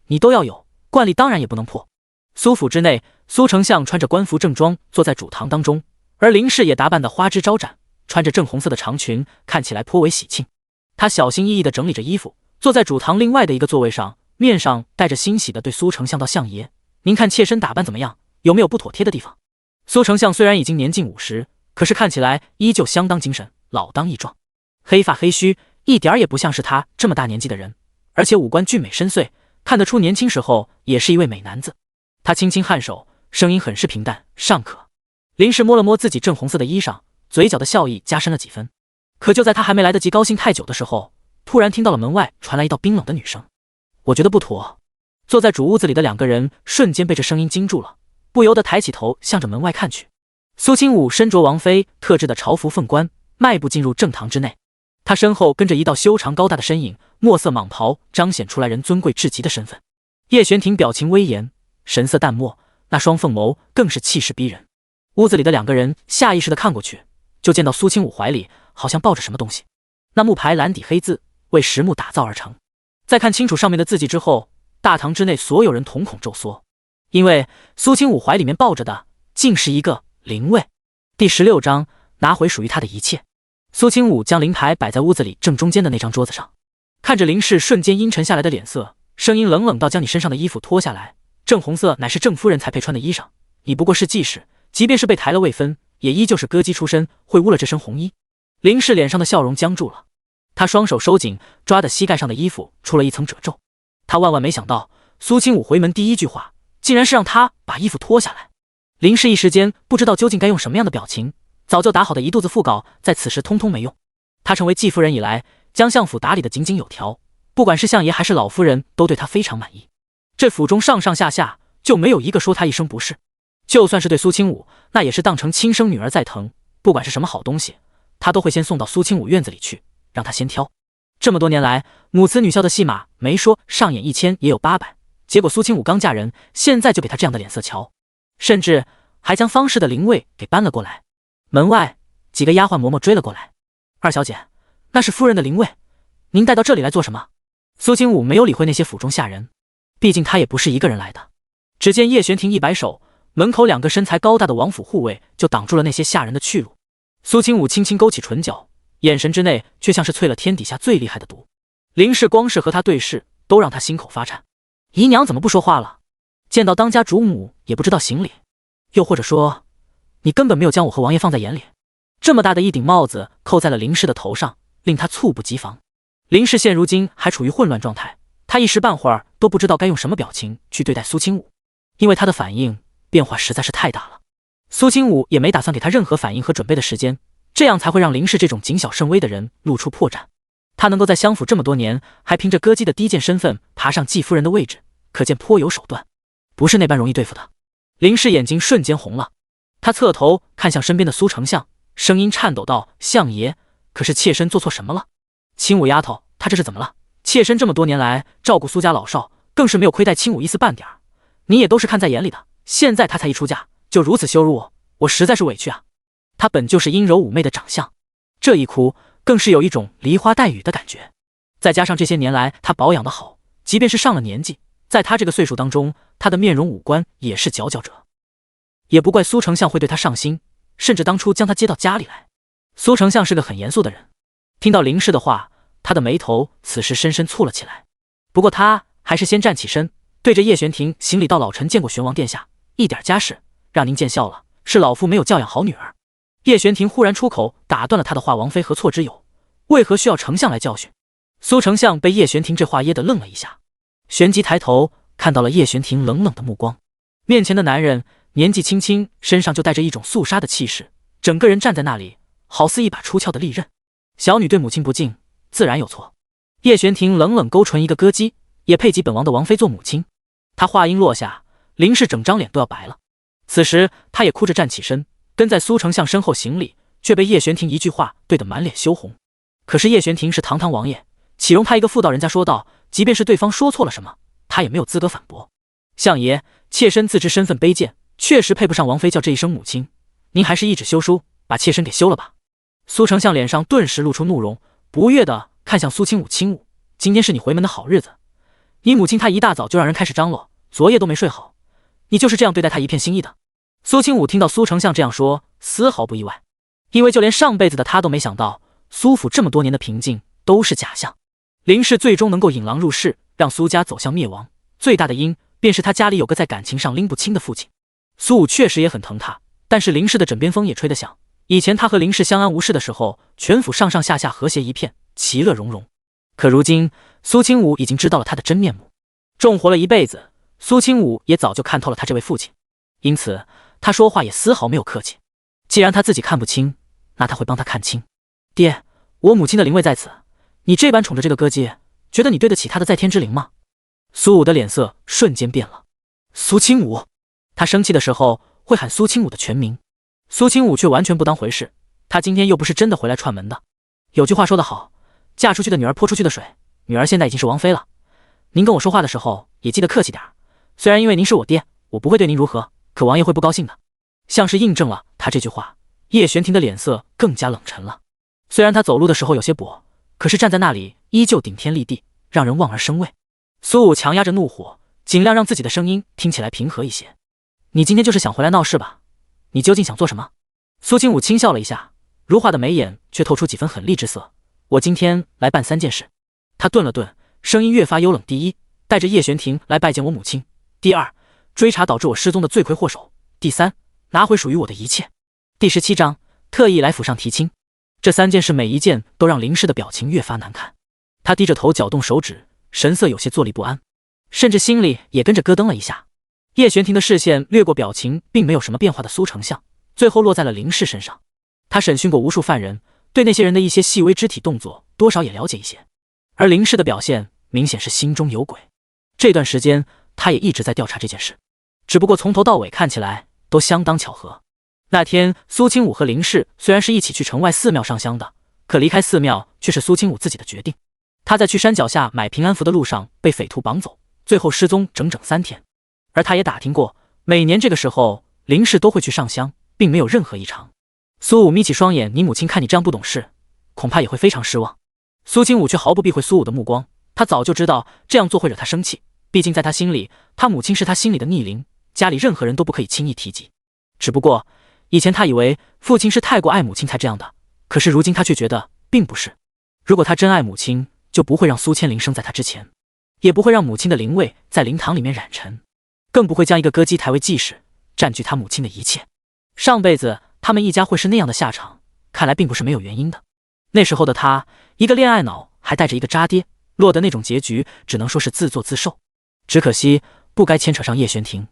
你都要有，惯例当然也不能破。苏府之内，苏丞相穿着官服正装坐在主堂当中，而林氏也打扮得花枝招展，穿着正红色的长裙，看起来颇为喜庆。她小心翼翼地整理着衣服，坐在主堂另外的一个座位上，面上带着欣喜地对苏丞相道：“相爷，您看妾身打扮怎么样？有没有不妥帖的地方？”苏丞相虽然已经年近50，可是看起来依旧相当精神，老当益壮。黑发黑须，一点也不像是他这么大年纪的人，而且五官俊美深邃，看得出年轻时候也是一位美男子。他轻轻颔首，声音很是平淡：“尚可。”林氏摸了摸自己正红色的衣裳，嘴角的笑意加深了几分。可就在他还没来得及高兴太久的时候，突然听到了门外传来一道冰冷的女声：“我觉得不妥。”坐在主屋子里的2个人瞬间被这声音惊住了，不由得抬起头向着门外看去。苏清武身着王妃特制的朝服凤冠，迈步进入正堂之内。他身后跟着一道修长高大的身影，墨色蟒袍彰显出来人尊贵至极的身份。叶玄庭表情威严，神色淡漠，那双凤眸更是气势逼人。屋子里的2个人下意识地看过去，就见到苏清武怀里好像抱着什么东西。那木牌蓝底黑字，为实木打造而成。在看清楚上面的字迹之后，大堂之内所有人瞳孔骤缩，因为苏清武怀里面抱着的竟是一个灵位。第16章，拿回属于他的一切。苏清武将灵牌摆在屋子里正中间的那张桌子上，看着林氏瞬间阴沉下来的脸色，声音冷冷到：“将你身上的衣服脱下来，正红色乃是郑夫人才配穿的衣裳，你不过是继室，即便是被抬了位分，也依旧是歌姬出身，会污了这身红衣。”林氏脸上的笑容僵住了，他双手收紧，抓的膝盖上的衣服出了一层褶皱。他万万没想到，苏清武回门第一句话竟然是让他把衣服脱下来。林氏一时间不知道究竟该用什么样的表情，早就打好的一肚子讣告在此时通通没用。他成为继夫人以来，将相府打理得井井有条，不管是相爷还是老夫人都对他非常满意。这府中上上下下就没有一个说他一声不是，就算是对苏清武，那也是当成亲生女儿在疼，不管是什么好东西，他都会先送到苏清武院子里去，让他先挑。这么多年来，母慈女孝的戏码没说上演1000也有800，结果苏清武刚嫁人，现在就给他这样的脸色瞧，甚至还将方氏的灵位给搬了过来。门外几个丫鬟嬷嬷追了过来：“二小姐，那是夫人的灵位，您带到这里来做什么？”苏清武没有理会那些府中下人，毕竟他也不是一个人来的。只见叶玄庭一摆手，门口2个身材高大的王府护卫就挡住了那些下人的去路。苏清武轻轻勾起唇角，眼神之内却像是淬了天底下最厉害的毒。林氏光是和他对视，都让他心口发颤。姨娘怎么不说话了？见到当家主母也不知道行礼，又或者说，你根本没有将我和王爷放在眼里。这么大的一顶帽子扣在了林氏的头上，令他猝不及防。林氏现如今还处于混乱状态，他一时半会儿都不知道该用什么表情去对待苏清武，因为他的反应变化实在是太大了。苏清武也没打算给他任何反应和准备的时间，这样才会让林氏这种谨小慎微的人露出破绽。他能够在相府这么多年，还凭着歌姬的低贱身份爬上继夫人的位置，可见颇有手段，不是那般容易对付的。林氏眼睛瞬间红了，他侧头看向身边的苏丞相，声音颤抖道：“相爷，可是妾身做错什么了？”清武丫头，他这是怎么了？妾身这么多年来照顾苏家老少，更是没有亏待清武一丝半点儿，你也都是看在眼里的。现在他才一出嫁，就如此羞辱我，我实在是委屈啊！他本就是阴柔妩媚的长相，这一哭更是有一种梨花带雨的感觉。再加上这些年来他保养的好，即便是上了年纪，在他这个岁数当中，他的面容五官也是佼佼者。也不怪苏丞相会对他上心，甚至当初将他接到家里来。苏丞相是个很严肃的人，听到林氏的话，他的眉头此时深深蹙了起来。不过他还是先站起身，对着叶玄庭行礼道：“老臣见过玄王殿下，一点家事让您见笑了，是老夫没有教养好女儿。”叶玄庭忽然出口打断了他的话：“王妃何错之有？为何需要丞相来教训？”苏丞相被叶玄庭这话噎得愣了一下，旋即抬头看到了叶玄庭冷冷的目光。面前的男人年纪轻轻，身上就带着一种肃杀的气势，整个人站在那里，好似一把出鞘的利刃。小女对母亲不敬，自然有错。叶玄庭冷冷勾唇：“一个歌姬也配及本王的王妃做母亲？”他话音落下，林氏整张脸都要白了。此时他也哭着站起身，跟在苏丞相身后行礼，却被叶玄庭一句话对得满脸羞红。可是叶玄庭是堂堂王爷，岂容他一个妇道人家说道？即便是对方说错了什么，他也没有资格反驳。相爷，妾身自知身份卑贱，确实配不上王妃叫这一声母亲，您还是一纸休书把妾身给休了吧。苏丞相脸上顿时露出怒容，不悦地看向苏清武：“清武，今天是你回门的好日子，你母亲她一大早就让人开始张罗，昨夜都没睡好，你就是这样对待她一片心意的？”苏清武听到苏丞相这样说，丝毫不意外，因为就连上辈子的他都没想到，苏府这么多年的平静都是假象。林氏最终能够引狼入室，让苏家走向灭亡，最大的因便是他家里有个在感情上拎不清的父亲。苏武确实也很疼他，但是林氏的枕边风也吹得响。以前他和林氏相安无事的时候，全府上上下下和谐一片，其乐融融。可如今苏清武已经知道了他的真面目，重活了一辈子，苏清武也早就看透了他这位父亲，因此他说话也丝毫没有客气。既然他自己看不清，那他会帮他看清。爹，我母亲的灵位在此，你这般宠着这个歌姬，觉得你对得起他的在天之灵吗？苏武的脸色瞬间变了。苏清武，他生气的时候会喊苏清武的全名，苏清武却完全不当回事。他今天又不是真的回来串门的。有句话说得好，嫁出去的女儿泼出去的水，女儿现在已经是王妃了。您跟我说话的时候也记得客气点，虽然因为您是我爹，我不会对您如何，可王爷会不高兴的。像是印证了他这句话。叶璇婷的脸色更加冷沉了。虽然他走路的时候有些跛，可是站在那里依旧顶天立地，让人望而生畏。苏武强压着怒火，尽量让自己的声音听起来平和一些。你今天就是想回来闹事吧？你究竟想做什么？苏清武轻笑了一下，如画的眉眼却透出几分狠厉之色。我今天来办3件事。他顿了顿，声音越发幽冷。第一，带着叶璇婷来拜见我母亲；第二，追查导致我失踪的罪魁祸首；第三，拿回属于我的一切。第17章，特意来府上提亲。这3件事每一件都让林氏的表情越发难看。他低着头搅动手指，神色有些坐立不安，甚至心里也跟着咯噔了一下。叶璇婷的视线掠过表情并没有什么变化的苏丞相，最后落在了林氏身上。他审讯过无数犯人，对那些人的一些细微肢体动作多少也了解一些，而林氏的表现明显是心中有鬼。这段时间他也一直在调查这件事，只不过从头到尾看起来都相当巧合。那天苏清武和林氏虽然是一起去城外寺庙上香的，可离开寺庙却是苏清武自己的决定。他在去山脚下买平安符的路上被匪徒绑走，最后失踪整整3天。而他也打听过，每年这个时候林氏都会去上香，并没有任何异常。苏武眯起双眼，你母亲看你这样不懂事，恐怕也会非常失望。苏清武却毫不避讳苏武的目光，他早就知道这样做会惹他生气，毕竟在他心里，他母亲是他心里的逆鳞，家里任何人都不可以轻易提及。只不过以前他以为父亲是太过爱母亲才这样的，可是如今他却觉得并不是。如果他真爱母亲，就不会让苏千灵生在他之前，也不会让母亲的灵位在灵堂里面染尘，更不会将一个歌姬抬为继室，占据他母亲的一切。上辈子他们一家会是那样的下场，看来并不是没有原因的。那时候的他，一个恋爱脑，还带着一个渣爹，落得那种结局，只能说是自作自受。只可惜不该牵扯上叶璇婷，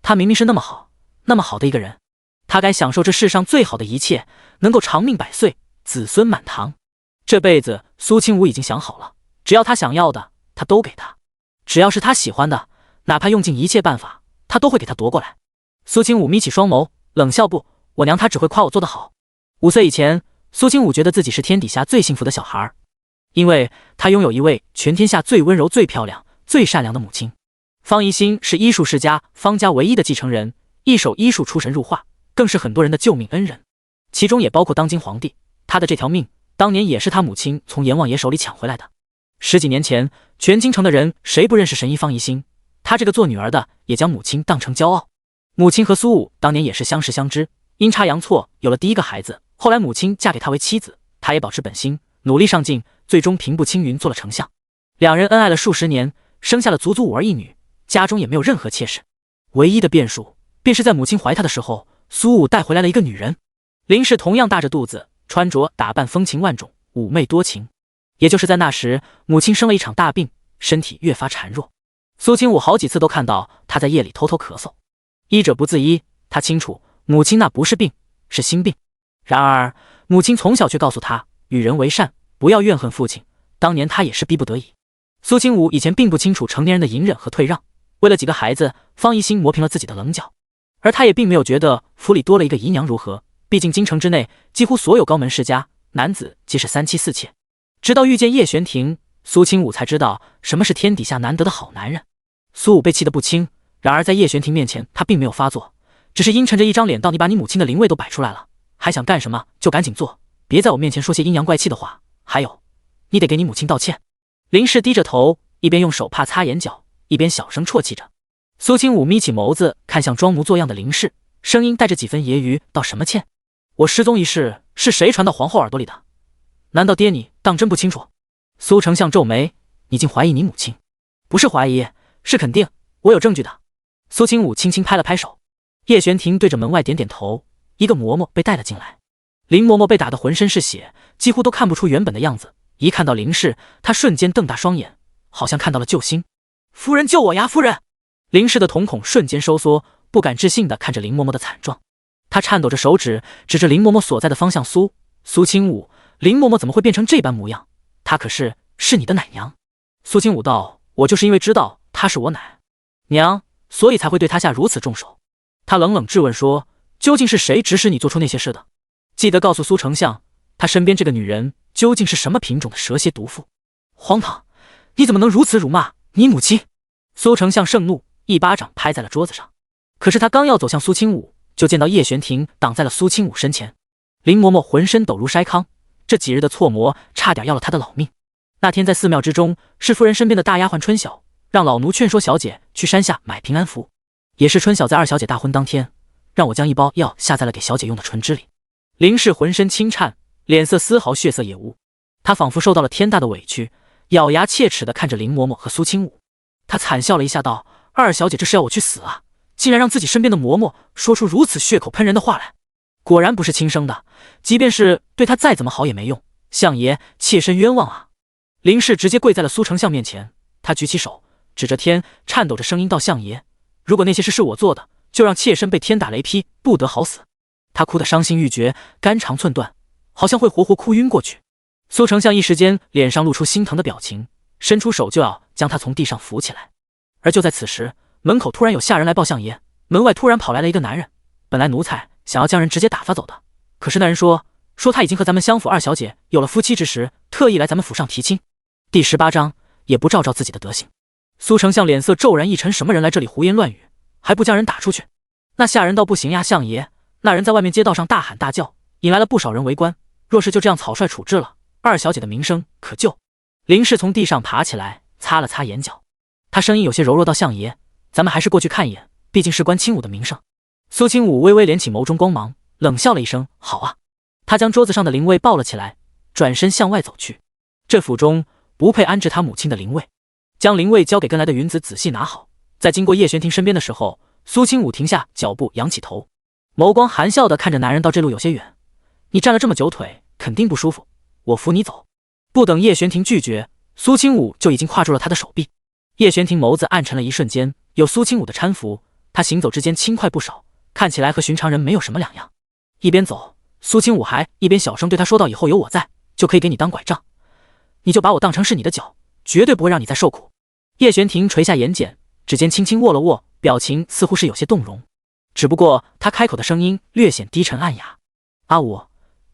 他明明是那么好，那么好的一个人，他该享受这世上最好的一切，能够长命百岁，子孙满堂。这辈子苏清武已经想好了，只要他想要的，他都给他；只要是他喜欢的，哪怕用尽一切办法，他都会给他夺过来。苏清武眯起双眸，冷笑不，我娘她只会夸我做得好。5岁以前，苏清武觉得自己是天底下最幸福的小孩，因为他拥有一位全天下最温柔、最漂亮、最善良的母亲。方怡心是医术世家方家唯一的继承人，一手医术出神入化，更是很多人的救命恩人，其中也包括当今皇帝。他的这条命当年也是他母亲从阎王爷手里抢回来的。10几年前，全京城的人谁不认识神医方怡心？他这个做女儿的也将母亲当成骄傲。母亲和苏武当年也是相识相知，阴差阳错有了第一个孩子，后来母亲嫁给他为妻子，他也保持本心，努力上进，最终平步青云做了丞相。两人恩爱了数十年，生下了足足5儿1女，家中也没有任何妾室。唯一的变数便是在母亲怀他的时候，苏武带回来了一个女人。林氏同样大着肚子，穿着打扮风情万种，妩媚多情。也就是在那时，母亲生了一场大病，身体越发孱弱。苏清武好几次都看到她在夜里偷偷咳嗽，医者不自医，他清楚母亲那不是病，是心病。然而母亲从小却告诉他，与人为善，不要怨恨父亲，当年他也是逼不得已。苏清武以前并不清楚成年人的隐忍和退让，为了几个孩子，方怡心磨平了自己的棱角。而他也并没有觉得府里多了一个姨娘如何，毕竟京城之内几乎所有高门世家男子皆是3妻4妾。直到遇见叶璇婷，苏清武才知道什么是天底下难得的好男人。苏武被气得不轻，然而在叶璇婷面前他并没有发作，只是阴沉着一张脸道，你把你母亲的灵位都摆出来了，还想干什么就赶紧做，别在我面前说些阴阳怪气的话，还有你得给你母亲道歉。林氏低着头，一边用手帕擦眼角，一边小声啜泣着。苏清武眯起眸子看向装模作样的林氏，声音带着几分揶揄，道什么歉？我失踪一事是谁传到皇后耳朵里的？难道爹你当真不清楚？苏丞相皱眉，你竟怀疑你母亲？不是怀疑，是肯定，我有证据的。苏清武轻轻拍了拍手。叶璇婷对着门外点点头，一个嬷嬷被带了进来。林嬷嬷被打得浑身是血，几乎都看不出原本的样子，一看到林氏，她瞬间瞪大双眼，好像看到了救星。夫人救我呀，夫人！林氏的瞳孔瞬间收缩，不敢置信地看着林嬷嬷的惨状。她颤抖着手指指着林嬷嬷所在的方向，苏清武，林嬷嬷怎么会变成这般模样？她可是你的奶娘。苏清武道，我就是因为知道她是我奶娘，所以才会对她下如此重手。他冷冷质问说，究竟是谁指使你做出那些事的？记得告诉苏丞相，他身边这个女人究竟是什么品种的蛇蝎毒妇？荒唐！你怎么能如此辱骂你母亲？苏丞相盛怒，一巴掌拍在了桌子上。可是他刚要走向苏清武，就见到叶玄庭挡在了苏清武身前。林嬷嬷浑身抖如筛糠，这几日的错磨差点要了她的老命。那天在寺庙之中，是夫人身边的大丫鬟春晓让老奴劝说小姐去山下买平安符，也是春晓在二小姐大婚当天让我将一包药下在了给小姐用的唇脂里。林氏浑身轻颤，脸色丝毫血色也无，她仿佛受到了天大的委屈，咬牙切齿地看着林嬷嬷和苏清武。她惨笑了一下道：“二小姐这是要我去死啊！竟然让自己身边的嬷嬷说出如此血口喷人的话来，果然不是亲生的，即便是对她再怎么好也没用。相爷，妾身冤枉啊！”林氏直接跪在了苏丞相面前，他举起手指着天，颤抖着声音道：“相爷，如果那些事是我做的，就让妾身被天打雷劈，不得好死。”他哭得伤心欲绝，肝肠寸断，好像会活活哭晕过去。苏丞相一时间脸上露出心疼的表情，伸出手就要将他从地上扶起来。而就在此时，门口突然有下人来报相爷，门外突然跑来了一个男人。本来奴才想要将人直接打发走的，可是那人说他已经和咱们相府二小姐有了夫妻之实，特意来咱们府上提亲。第18章也不照自己的德行。苏丞相脸色骤然一沉，什么人来这里胡言乱语，还不将人打出去？那下人道：“不行呀，相爷，那人在外面街道上大喊大叫，引来了不少人围观，若是就这样草率处置了，二小姐的名声可就……”林氏从地上爬起来，擦了擦眼角，他声音有些柔弱道：“相爷，咱们还是过去看一眼，毕竟事关亲武的名声。”苏清武微微敛起眸中光芒，冷笑了一声：“好啊。”他将桌子上的灵位抱了起来，转身向外走去。这府中不配安置他母亲的灵位，将灵位交给跟来的云子仔细拿好。在经过叶玄庭身边的时候，苏清武停下脚步，仰起头，眸光含笑地看着男人道：“这路有些远，你站了这么久腿肯定不舒服，我扶你走。”不等叶玄庭拒绝，苏清武就已经跨住了他的手臂。叶玄庭眸子暗沉了一瞬间，有苏清武的搀扶，他行走之间轻快不少，看起来和寻常人没有什么两样。一边走，苏清武还一边小声对他说道：“以后有我在，就可以给你当拐杖，你就把我当成是你的脚，绝对不会让你再受苦。”叶玄庭垂下眼睑，指尖轻轻握了握，表情似乎是有些动容，只不过他开口的声音略显低沉暗哑：“阿武，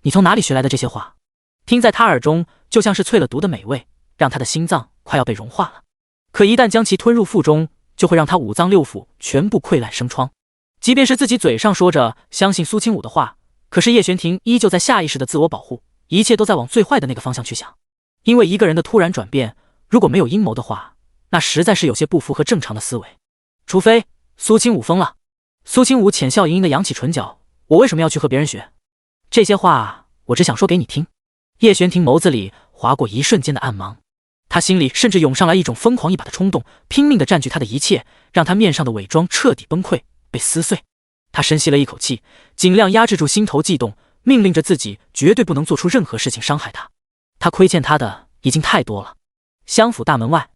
你从哪里学来的这些话？”听在他耳中就像是淬了毒的美味，让他的心脏快要被融化了。可一旦将其吞入腹中，就会让他五脏六腑全部溃烂生疮。即便是自己嘴上说着相信苏清武的话，可是叶玄庭依旧在下意识的自我保护，一切都在往最坏的那个方向去想。因为一个人的突然转变，如果没有阴谋的话，那实在是有些不符合正常的思维。除非苏清武疯了。苏清武浅笑盈盈的扬起唇角：“我为什么要去和别人学？这些话我只想说给你听。”叶玄庭眸子里划过一瞬间的暗芒，他心里甚至涌上来一种疯狂一把的冲动，拼命地占据他的一切，让他面上的伪装彻底崩溃，被撕碎。他深吸了一口气，尽量压制住心头悸动，命令着自己绝对不能做出任何事情伤害他。他亏欠他的已经太多了。相府大门外，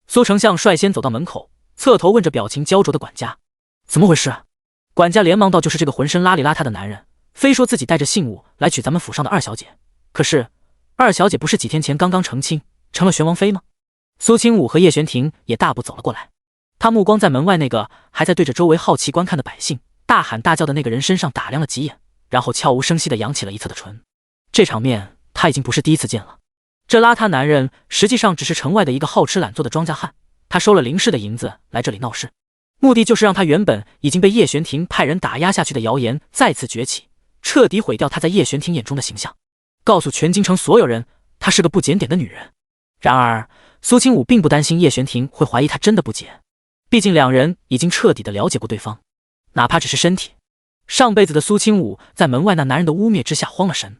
苏丞相率先走到门口，侧头问着表情焦灼的管家：“怎么回事？”管家连忙道：“就是这个浑身邋里邋遢的男人，非说自己带着信物来娶咱们府上的二小姐。可是二小姐不是几天前刚刚成亲，成了玄王妃吗？”苏清武和叶玄庭也大步走了过来，他目光在门外那个还在对着周围好奇观看的百姓大喊大叫的那个人身上打量了几眼，然后悄无声息地扬起了一侧的唇。这场面他已经不是第一次见了。这邋遢男人实际上只是城外的一个好吃懒做的庄稼汉，他收了林氏的银子来这里闹事，目的就是让他原本已经被叶玄庭派人打压下去的谣言再次崛起，彻底毁掉他在叶玄庭眼中的形象，告诉全京城所有人她是个不检点的女人。然而苏清武并不担心叶玄庭会怀疑他真的不检，毕竟两人已经彻底的了解过对方，哪怕只是身体。上辈子的苏清武在门外那男人的污蔑之下慌了神，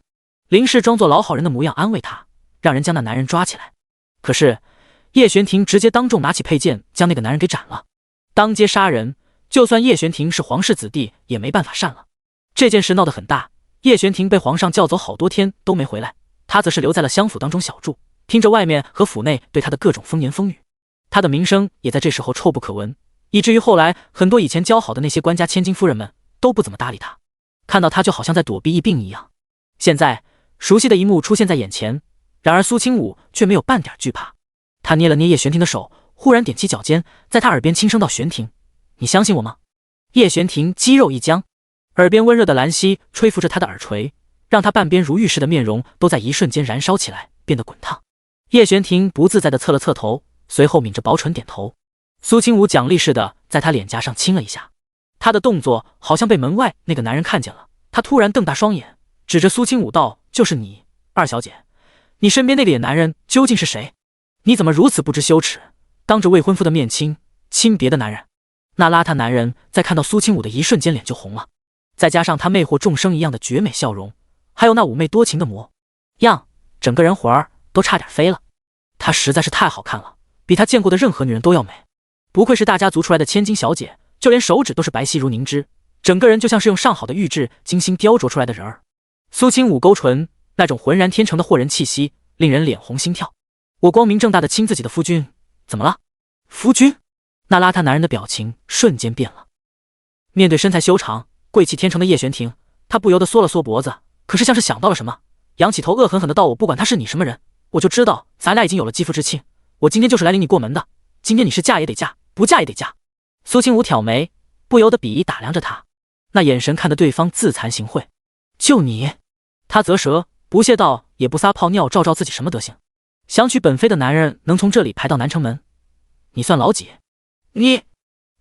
林氏装作老好人的模样安慰他，让人将那男人抓起来。可是叶玄庭直接当众拿起佩剑将那个男人给斩了，当街杀人，就算叶玄庭是皇室子弟也没办法善了。这件事闹得很大，叶玄庭被皇上叫走好多天都没回来，他则是留在了相府当中小住，听着外面和府内对他的各种风言风语。他的名声也在这时候臭不可闻，以至于后来很多以前交好的那些官家千金夫人们都不怎么搭理他，看到他就好像在躲避疫病一样。现在熟悉的一幕出现在眼前，然而苏清武却没有半点惧怕。他捏了捏叶玄庭的手，忽然踮起脚尖，在他耳边轻声道：“玄庭，你相信我吗？”叶玄庭肌肉一僵，耳边温热的兰溪吹拂着他的耳垂，让他半边如玉似的面容都在一瞬间燃烧起来，变得滚烫。叶玄庭不自在地侧了侧头，随后抿着薄唇点头。苏清武奖励似的在他脸颊上亲了一下，他的动作好像被门外那个男人看见了，他突然瞪大双眼，指着苏清武道：“就是你，二小姐，你身边那个野男人究竟是谁？你怎么如此不知羞耻，当着未婚夫的面亲别的男人？”那邋遢男人在看到苏清武的一瞬间脸就红了，再加上他魅惑众生一样的绝美笑容，还有那妩媚多情的模样，整个人魂儿都差点飞了。她实在是太好看了，比他见过的任何女人都要美。不愧是大家族出来的千金小姐，就连手指都是白皙如凝脂，整个人就像是用上好的玉质精心雕琢出来的人儿。苏清武勾唇，那种浑然天成的惑人气息，令人脸红心跳。我光明正大的亲自己的夫君，怎么了？夫君？那邋遢男人的表情瞬间变了。面对身材修长、贵气天成的叶玄庭，他不由得缩了缩脖子，可是像是想到了什么，仰起头恶狠狠的道：“我不管他是你什么人，我就知道咱俩已经有了肌肤之亲。我今天就是来领你过门的，今天你是嫁也得嫁，不嫁也得嫁。”苏清武挑眉，不由得鄙夷打量着他，那眼神看得对方自惭形秽。就你？他啧舌，不屑道：“也不撒泡尿照照自己什么德行？想娶本妃的男人能从这里排到南城门，你算老几？”你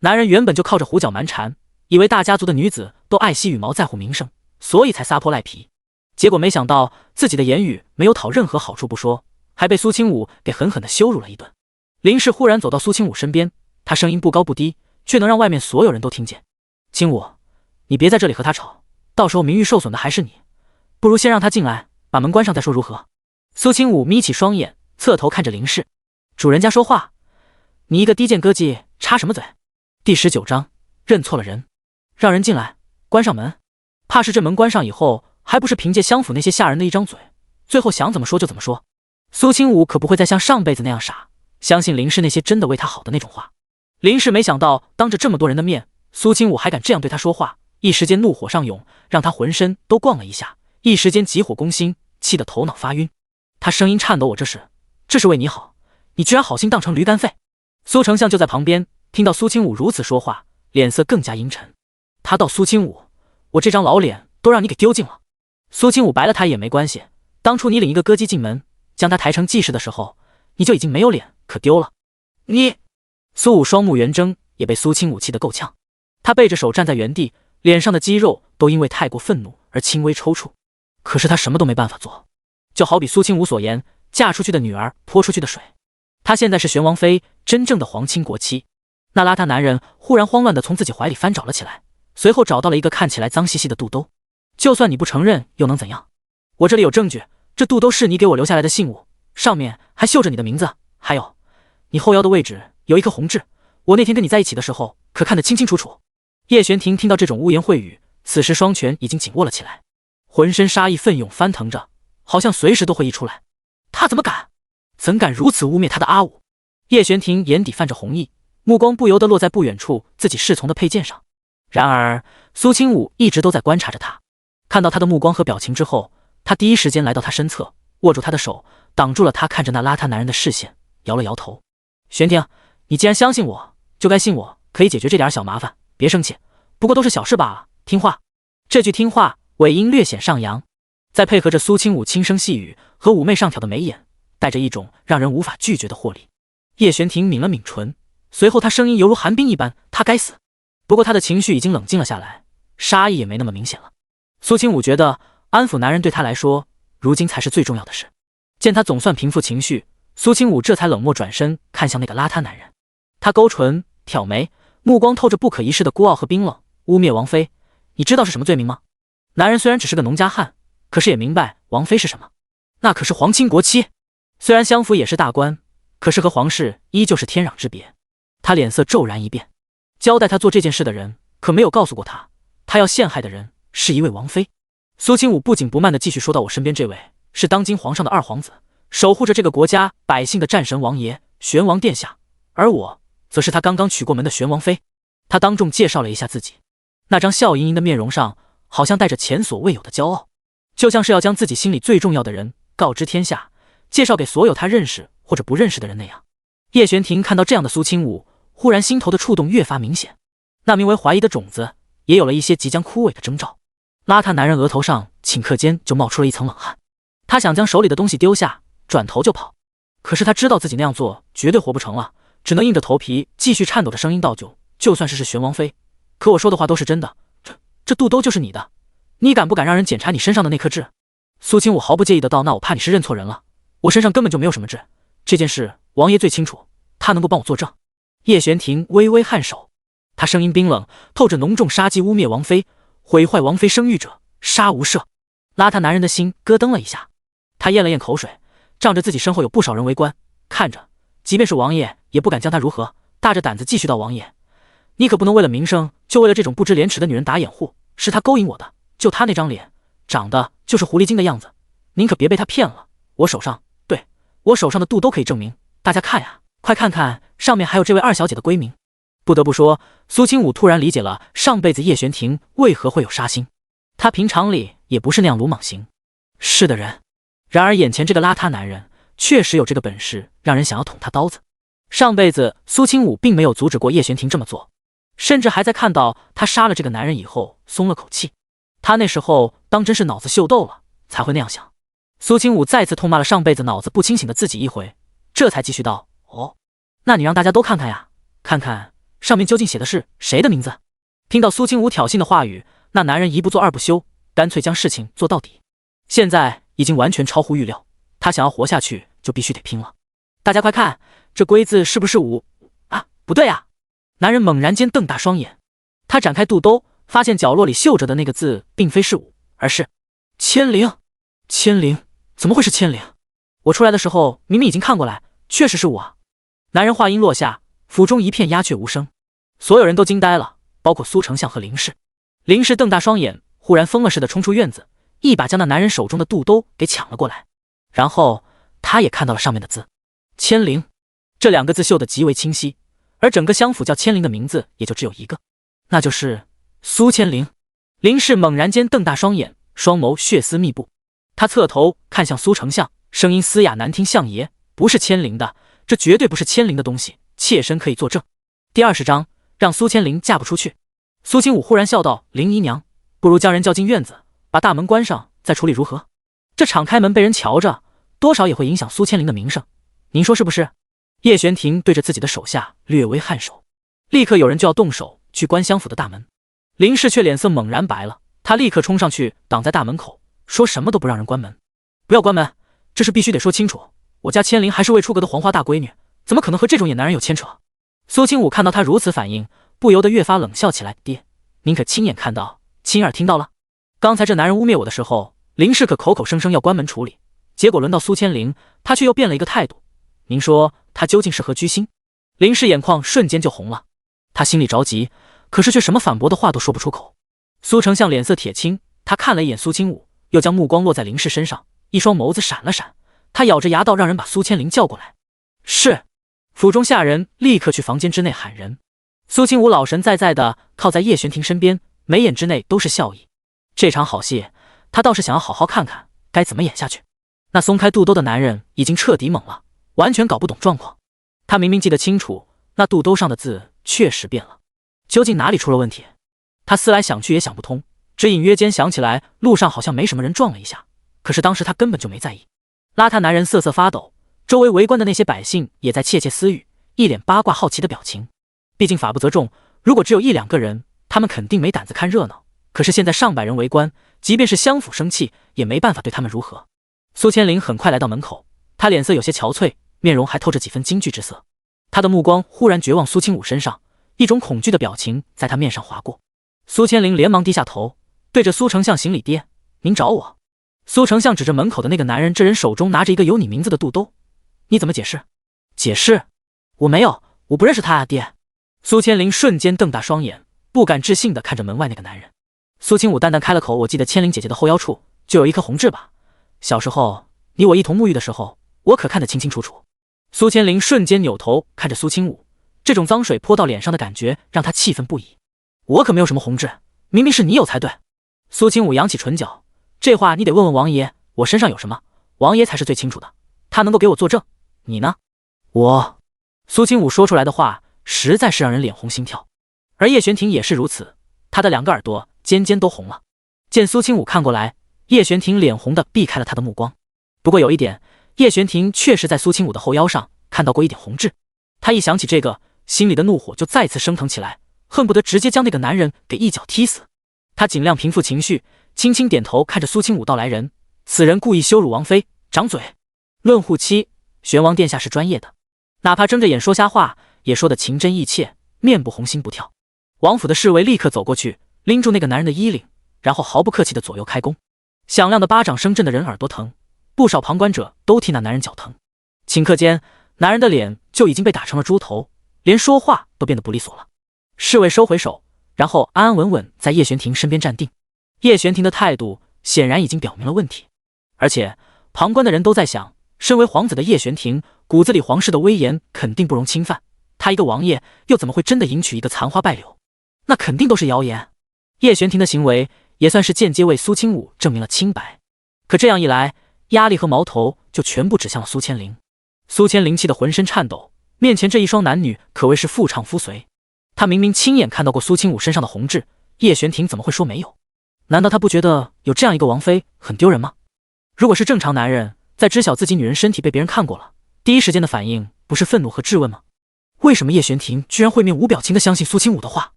男人原本就靠着胡搅蛮缠，以为大家族的女子都爱惜羽毛在乎名声，所以才撒泼赖皮。结果没想到自己的言语没有讨任何好处不说，还被苏清武给狠狠地羞辱了一顿。林氏忽然走到苏清武身边，他声音不高不低，却能让外面所有人都听见：“清武，你别在这里和他吵，到时候名誉受损的还是你。不如先让他进来，把门关上再说，如何？”苏清武眯起双眼，侧头看着林氏：“主人家说话，你一个低贱歌妓插什么嘴？”第19章认错了人。让人进来，关上门。怕是这门关上以后，还不是凭借相府那些下人的一张嘴，最后想怎么说就怎么说。苏清武可不会再像上辈子那样傻，相信林氏那些真的为他好的那种话。林氏没想到当着这么多人的面，苏清武还敢这样对他说话，一时间怒火上涌，让他浑身都逛了一下，一时间急火攻心，气得头脑发晕。他声音颤抖：“我这是为你好，你居然好心当成驴肝肺！”苏丞相就在旁边，听到苏清武如此说话，脸色更加阴沉。他道：“苏清武，我这张老脸都让你给丢尽了。”苏清武白了他也没关系，当初你领一个歌姬进门，将他抬成继室的时候，你就已经没有脸可丢了。你……苏武双目圆睁，也被苏清武气得够呛。他背着手站在原地，脸上的肌肉都因为太过愤怒而轻微抽搐。可是他什么都没办法做，就好比苏清武所言，嫁出去的女儿泼出去的水。她现在是玄王妃，真正的皇亲国戚。那邋遢男人忽然慌乱地从自己怀里翻找了起来，随后找到了一个看起来脏兮兮的肚兜。就算你不承认又能怎样？我这里有证据，这肚兜是你给我留下来的信物，上面还绣着你的名字，还有你后腰的位置有一颗红痣，我那天跟你在一起的时候可看得清清楚楚。叶玄庭听到这种污言秽语，此时双拳已经紧握了起来，浑身杀意奋涌翻腾着，好像随时都会溢出来。他怎么敢？怎敢如此污蔑他的阿武？叶玄庭眼底泛着红意，目光不由得落在不远处自己侍从的佩剑上。然而苏清武一直都在观察着他，看到他的目光和表情之后，他第一时间来到他身侧，握住他的手，挡住了他看着那邋遢男人的视线，摇了摇头：“玄庭，你既然相信我，就该信我可以解决这点小麻烦，别生气，不过都是小事罢了，听话。”这句听话尾音略显上扬，再配合着苏清武轻声细语和妩媚上挑的眉眼，带着一种让人无法拒绝的惑力。叶玄庭抿了抿唇，随后他声音犹如寒冰一般：“他该死。”不过他的情绪已经冷静了下来，杀意也没那么明显了。苏清武觉得安抚男人对他来说，如今才是最重要的事。见他总算平复情绪，苏清武这才冷漠转身看向那个邋遢男人。他勾唇挑眉，目光透着不可一世的孤傲和冰冷：“污蔑王妃，你知道是什么罪名吗？”男人虽然只是个农家汉，可是也明白王妃是什么，那可是皇亲国戚。虽然相府也是大官，可是和皇室依旧是天壤之别。他脸色骤然一变，交代他做这件事的人可没有告诉过他，他要陷害的人是一位王妃。苏清武不紧不慢地继续说道：“我身边这位是当今皇上的二皇子，守护着这个国家百姓的战神王爷玄王殿下，而我则是他刚刚娶过门的玄王妃。”他当众介绍了一下自己，那张笑盈盈的面容上好像带着前所未有的骄傲，就像是要将自己心里最重要的人告知天下，介绍给所有他认识或者不认识的人那样。叶玄庭看到这样的苏清武，忽然心头的触动越发明显，那名为怀疑的种子也有了一些即将枯萎的征兆。邋遢男人额头上顷刻间就冒出了一层冷汗，他想将手里的东西丢下，转头就跑，可是他知道自己那样做绝对活不成了，只能硬着头皮继续颤抖着声音道：“就算是玄王妃，可我说的话都是真的，这肚兜就是你的，你敢不敢让人检查你身上的那颗痣？苏清武毫不介意的道：那我怕你是认错人了，我身上根本就没有什么痣，这件事王爷最清楚，他能够帮我作证。叶玄庭微微颔首，他声音冰冷，透着浓重杀机，污蔑王妃，毁坏王妃声誉者，杀无赦。邋遢男人的心咯噔了一下，他咽了咽口水，仗着自己身后有不少人围观，看着，即便是王爷也不敢将他如何，大着胆子继续道：王爷，你可不能为了名声，就为了这种不知廉耻的女人打掩护，是她勾引我的，就她那张脸，长得就是狐狸精的样子，您可别被她骗了。我手上的肚兜可以证明，大家看呀，快看看，上面还有这位二小姐的闺名。不得不说，苏清武突然理解了上辈子叶玄庭为何会有杀心，他平常里也不是那样鲁莽行事的人，然而眼前这个邋遢男人确实有这个本事，让人想要捅他刀子。上辈子苏清武并没有阻止过叶玄庭这么做，甚至还在看到他杀了这个男人以后松了口气，他那时候当真是脑子秀逗了，才会那样想。苏清武再次痛骂了上辈子脑子不清醒的自己一回，这才继续道：哦，那你让大家都看看呀，看看上面究竟写的是谁的名字。听到苏清武挑衅的话语，那男人一不做二不休，干脆将事情做到底。现在已经完全超乎预料，他想要活下去就必须得拼了。大家快看，这龟字是不是武啊？不对啊！男人猛然间瞪大双眼，他展开肚兜，发现角落里绣着的那个字并非是武，而是千灵。千灵？怎么会是千灵？我出来的时候明明已经看过来，确实是武啊！男人话音落下，府中一片鸦雀无声，所有人都惊呆了，包括苏丞相和林氏。林氏瞪大双眼，忽然疯了似的冲出院子，一把将那男人手中的肚兜给抢了过来，然后他也看到了上面的字千灵，这两个字绣得极为清晰，而整个襄府叫千灵的名字也就只有一个，那就是苏千灵。林氏猛然间瞪大双眼，双眸血丝密布，他侧头看向苏丞相，声音嘶哑难听：相爷，不是千灵的，这绝对不是千灵的东西，妾身可以作证。第20章，让苏千灵嫁不出去。苏清武忽然笑道：林姨娘，不如将人叫进院子，把大门关上，再处理如何？这敞开门被人瞧着，多少也会影响苏千灵的名声，您说是不是？叶玄庭对着自己的手下略微颔首，立刻有人就要动手去关襄府的大门。林氏却脸色猛然白了，他立刻冲上去挡在大门口，说什么都不让人关门。不要关门，这事必须得说清楚，我家千灵还是未出阁的黄花大闺女，怎么可能和这种野男人有牵扯？苏清武看到他如此反应，不由得越发冷笑起来：爹，您可亲眼看到，亲耳听到了？刚才这男人污蔑我的时候，林氏可口口声声要关门处理，结果轮到苏千灵，他却又变了一个态度。您说他究竟是何居心？林氏眼眶瞬间就红了，他心里着急，可是却什么反驳的话都说不出口。苏丞相脸色铁青，他看了一眼苏清武，又将目光落在林氏身上，一双眸子闪了闪，他咬着牙道：让人把苏千灵叫过来。是。府中下人立刻去房间之内喊人。苏清武老神在在的靠在叶玄庭身边，眉眼之内都是笑意。这场好戏，他倒是想要好好看看该怎么演下去。那松开肚兜的男人已经彻底懵了，完全搞不懂状况。他明明记得清楚，那肚兜上的字确实变了，究竟哪里出了问题？他思来想去也想不通，只隐约间想起来路上好像没什么人撞了一下，可是当时他根本就没在意。邋遢男人瑟瑟发抖，周围围观的那些百姓也在窃窃私语，一脸八卦好奇的表情。毕竟法不责众，如果只有1、2个人，他们肯定没胆子看热闹，可是现在上百人围观，即便是襄府生气也没办法对他们如何。苏千灵很快来到门口，他脸色有些憔悴，面容还透着几分惊惧之色。他的目光忽然绝望苏清武身上，一种恐惧的表情在他面上划过。苏千灵连忙低下头，对着苏丞相行礼：爹，您找我？苏丞相指着门口的那个男人，这人手中拿着一个有你名字的肚兜，你怎么解释？解释？我没有，我不认识他啊，爹。苏千灵瞬间瞪大双眼，不敢置信地看着门外那个男人。苏清武淡淡开了口：我记得千灵姐姐的后腰处就有一颗红痣吧，小时候你我一同沐浴的时候，我可看得清清楚楚。苏千灵瞬间扭头看着苏清武，这种脏水泼到脸上的感觉让他气愤不已。我可没有什么红痣，明明是你有才对。苏清武扬起唇角，这话你得问问王爷，我身上有什么，王爷才是最清楚的，他能够给我作证。你呢？苏清武说出来的话实在是让人脸红心跳，而叶玄庭也是如此，他的2个耳朵尖尖都红了。见苏清武看过来，叶玄庭脸红的避开了他的目光。不过有一点，叶玄庭确实在苏清武的后腰上看到过一点红痣，他一想起这个，心里的怒火就再次升腾起来，恨不得直接将那个男人给一脚踢死。他尽量平复情绪，轻轻点头，看着苏清武道来人，此人故意羞辱王妃，掌嘴。论护妻，玄王殿下是专业的，哪怕睁着眼说瞎话，也说得情真意切，面不红心不跳。王府的侍卫立刻走过去，拎住那个男人的衣领，然后毫不客气的左右开弓。响亮的巴掌声震得人耳朵疼，不少旁观者都替那男人脚疼。顷刻间，男人的脸就已经被打成了猪头，连说话都变得不利索了。侍卫收回手，然后安安稳稳在叶玄庭身边站定。叶玄庭的态度显然已经表明了问题，而且旁观的人都在想，身为皇子的叶玄庭骨子里皇室的威严肯定不容侵犯，他一个王爷又怎么会真的迎娶一个残花败柳？那肯定都是谣言。叶玄庭的行为也算是间接为苏清武证明了清白，可这样一来，压力和矛头就全部指向了苏千灵。苏千灵气得浑身颤抖，面前这一双男女可谓是妇唱夫随。他明明亲眼看到过苏清武身上的红痣，叶玄庭怎么会说没有？难道他不觉得有这样一个王妃很丢人吗？如果是正常男人，在知晓自己女人身体被别人看过了，第一时间的反应不是愤怒和质问吗？为什么叶玄庭居然会面无表情的相信苏清武的话？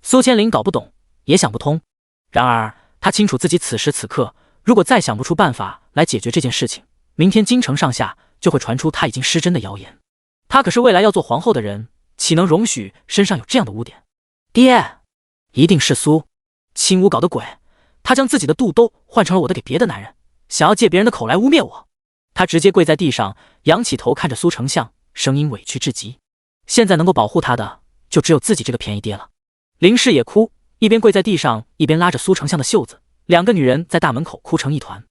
苏千灵搞不懂，也想不通。然而他清楚自己此时此刻，如果再想不出办法来解决这件事情，明天京城上下就会传出他已经失贞的谣言。他可是未来要做皇后的人，岂能容许身上有这样的污点？爹，一定是苏清武搞的鬼，他将自己的肚兜换成了我的给别的男人，想要借别人的口来污蔑我。他直接跪在地上，仰起头看着苏丞相，声音委屈至极。现在能够保护他的就只有自己这个便宜爹了。林氏也哭，一边跪在地上，一边拉着苏丞相的袖子，两个女人在大门口哭成一团。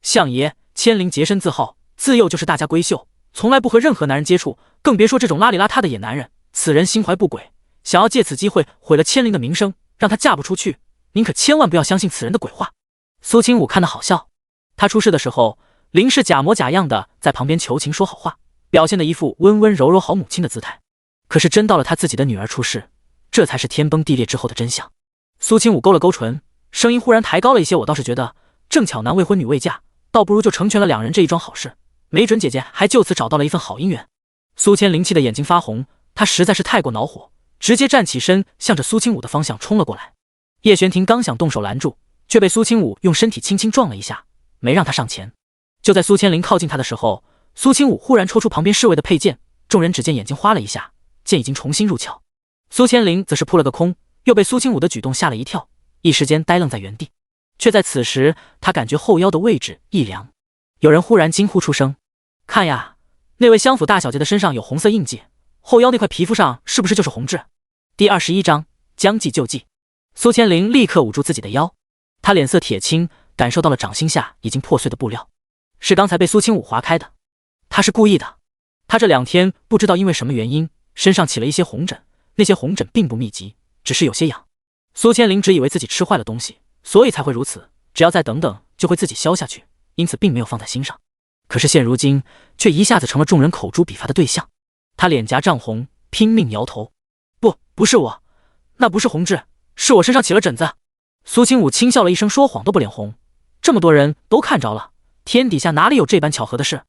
相爷，千灵洁身自好，自幼就是大家闺秀，从来不和任何男人接触，更别说这种邋里邋遢的野男人。此人心怀不轨，想要借此机会毁了千灵的名声，让她嫁不出去。您可千万不要相信此人的鬼话。苏清武看得好笑，他出事的时候，林氏假模假样的在旁边求情说好话，表现的一副温温柔柔好母亲的姿态。可是真到了他自己的女儿出事，这才是天崩地裂之后的真相。苏清武勾了勾唇，声音忽然抬高了一些，我倒是觉得，正巧男未婚女未嫁，倒不如就成全了两人这一桩好事，没准姐姐还就此找到了一份好姻缘。苏千灵气的眼睛发红，她实在是太过恼火，直接站起身，向着苏清武的方向冲了过来。叶玄庭刚想动手拦住，却被苏清武用身体轻轻撞了一下，没让他上前。就在苏千灵靠近他的时候，苏清武忽然抽出旁边侍卫的佩剑，众人只见眼睛花了一下，剑已经重新入鞘。苏千灵则是扑了个空，又被苏清武的举动吓了一跳，一时间呆愣在原地。却在此时，他感觉后腰的位置一凉，有人忽然惊呼出声：“看呀，那位相府大小姐的身上有红色印记，后腰那块皮肤上是不是就是红痣？”第21章将计就计。苏千灵立刻捂住自己的腰，她脸色铁青，感受到了掌心下已经破碎的布料，是刚才被苏清武划开的。他是故意的。他这2天不知道因为什么原因，身上起了一些红疹，那些红疹并不密集，只是有些痒。苏千灵只以为自己吃坏了东西，所以才会如此，只要再等等就会自己消下去，因此并没有放在心上。可是现如今却一下子成了众人口诛笔伐的对象。他脸颊涨红，拼命摇头：“不是我，那不是红痣，是我身上起了疹子。”苏清武轻笑了一声，说谎都不脸红，这么多人都看着了，天底下哪里有这般巧合的事？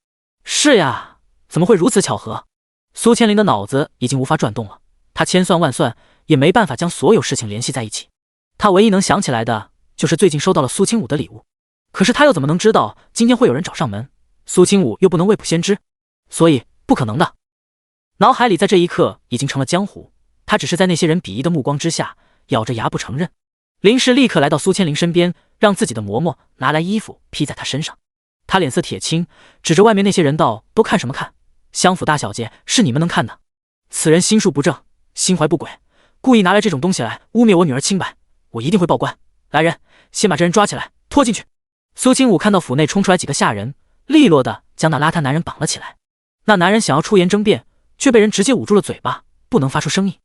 是呀，怎么会如此巧合？苏千灵的脑子已经无法转动了，他千算万算也没办法将所有事情联系在一起。他唯一能想起来的就是最近收到了苏清武的礼物，可是他又怎么能知道今天会有人找上门？苏清武又不能未卜先知，所以不可能的。脑海里在这一刻已经成了江湖，他只是在那些人鄙夷的目光之下咬着牙不承认。林氏立刻来到苏千灵身边，让自己的嬷嬷拿来衣服披在她身上。他脸色铁青，指着外面那些人道：“都看什么看？相府大小姐是你们能看的？此人心术不正，心怀不轨，故意拿来这种东西来污蔑我女儿清白，我一定会报官。来人，先把这人抓起来，拖进去。”苏清武看到府内冲出来几个下人，利落的将那邋遢男人绑了起来。那男人想要出言争辩，却被人直接捂住了嘴巴，不能发出声音。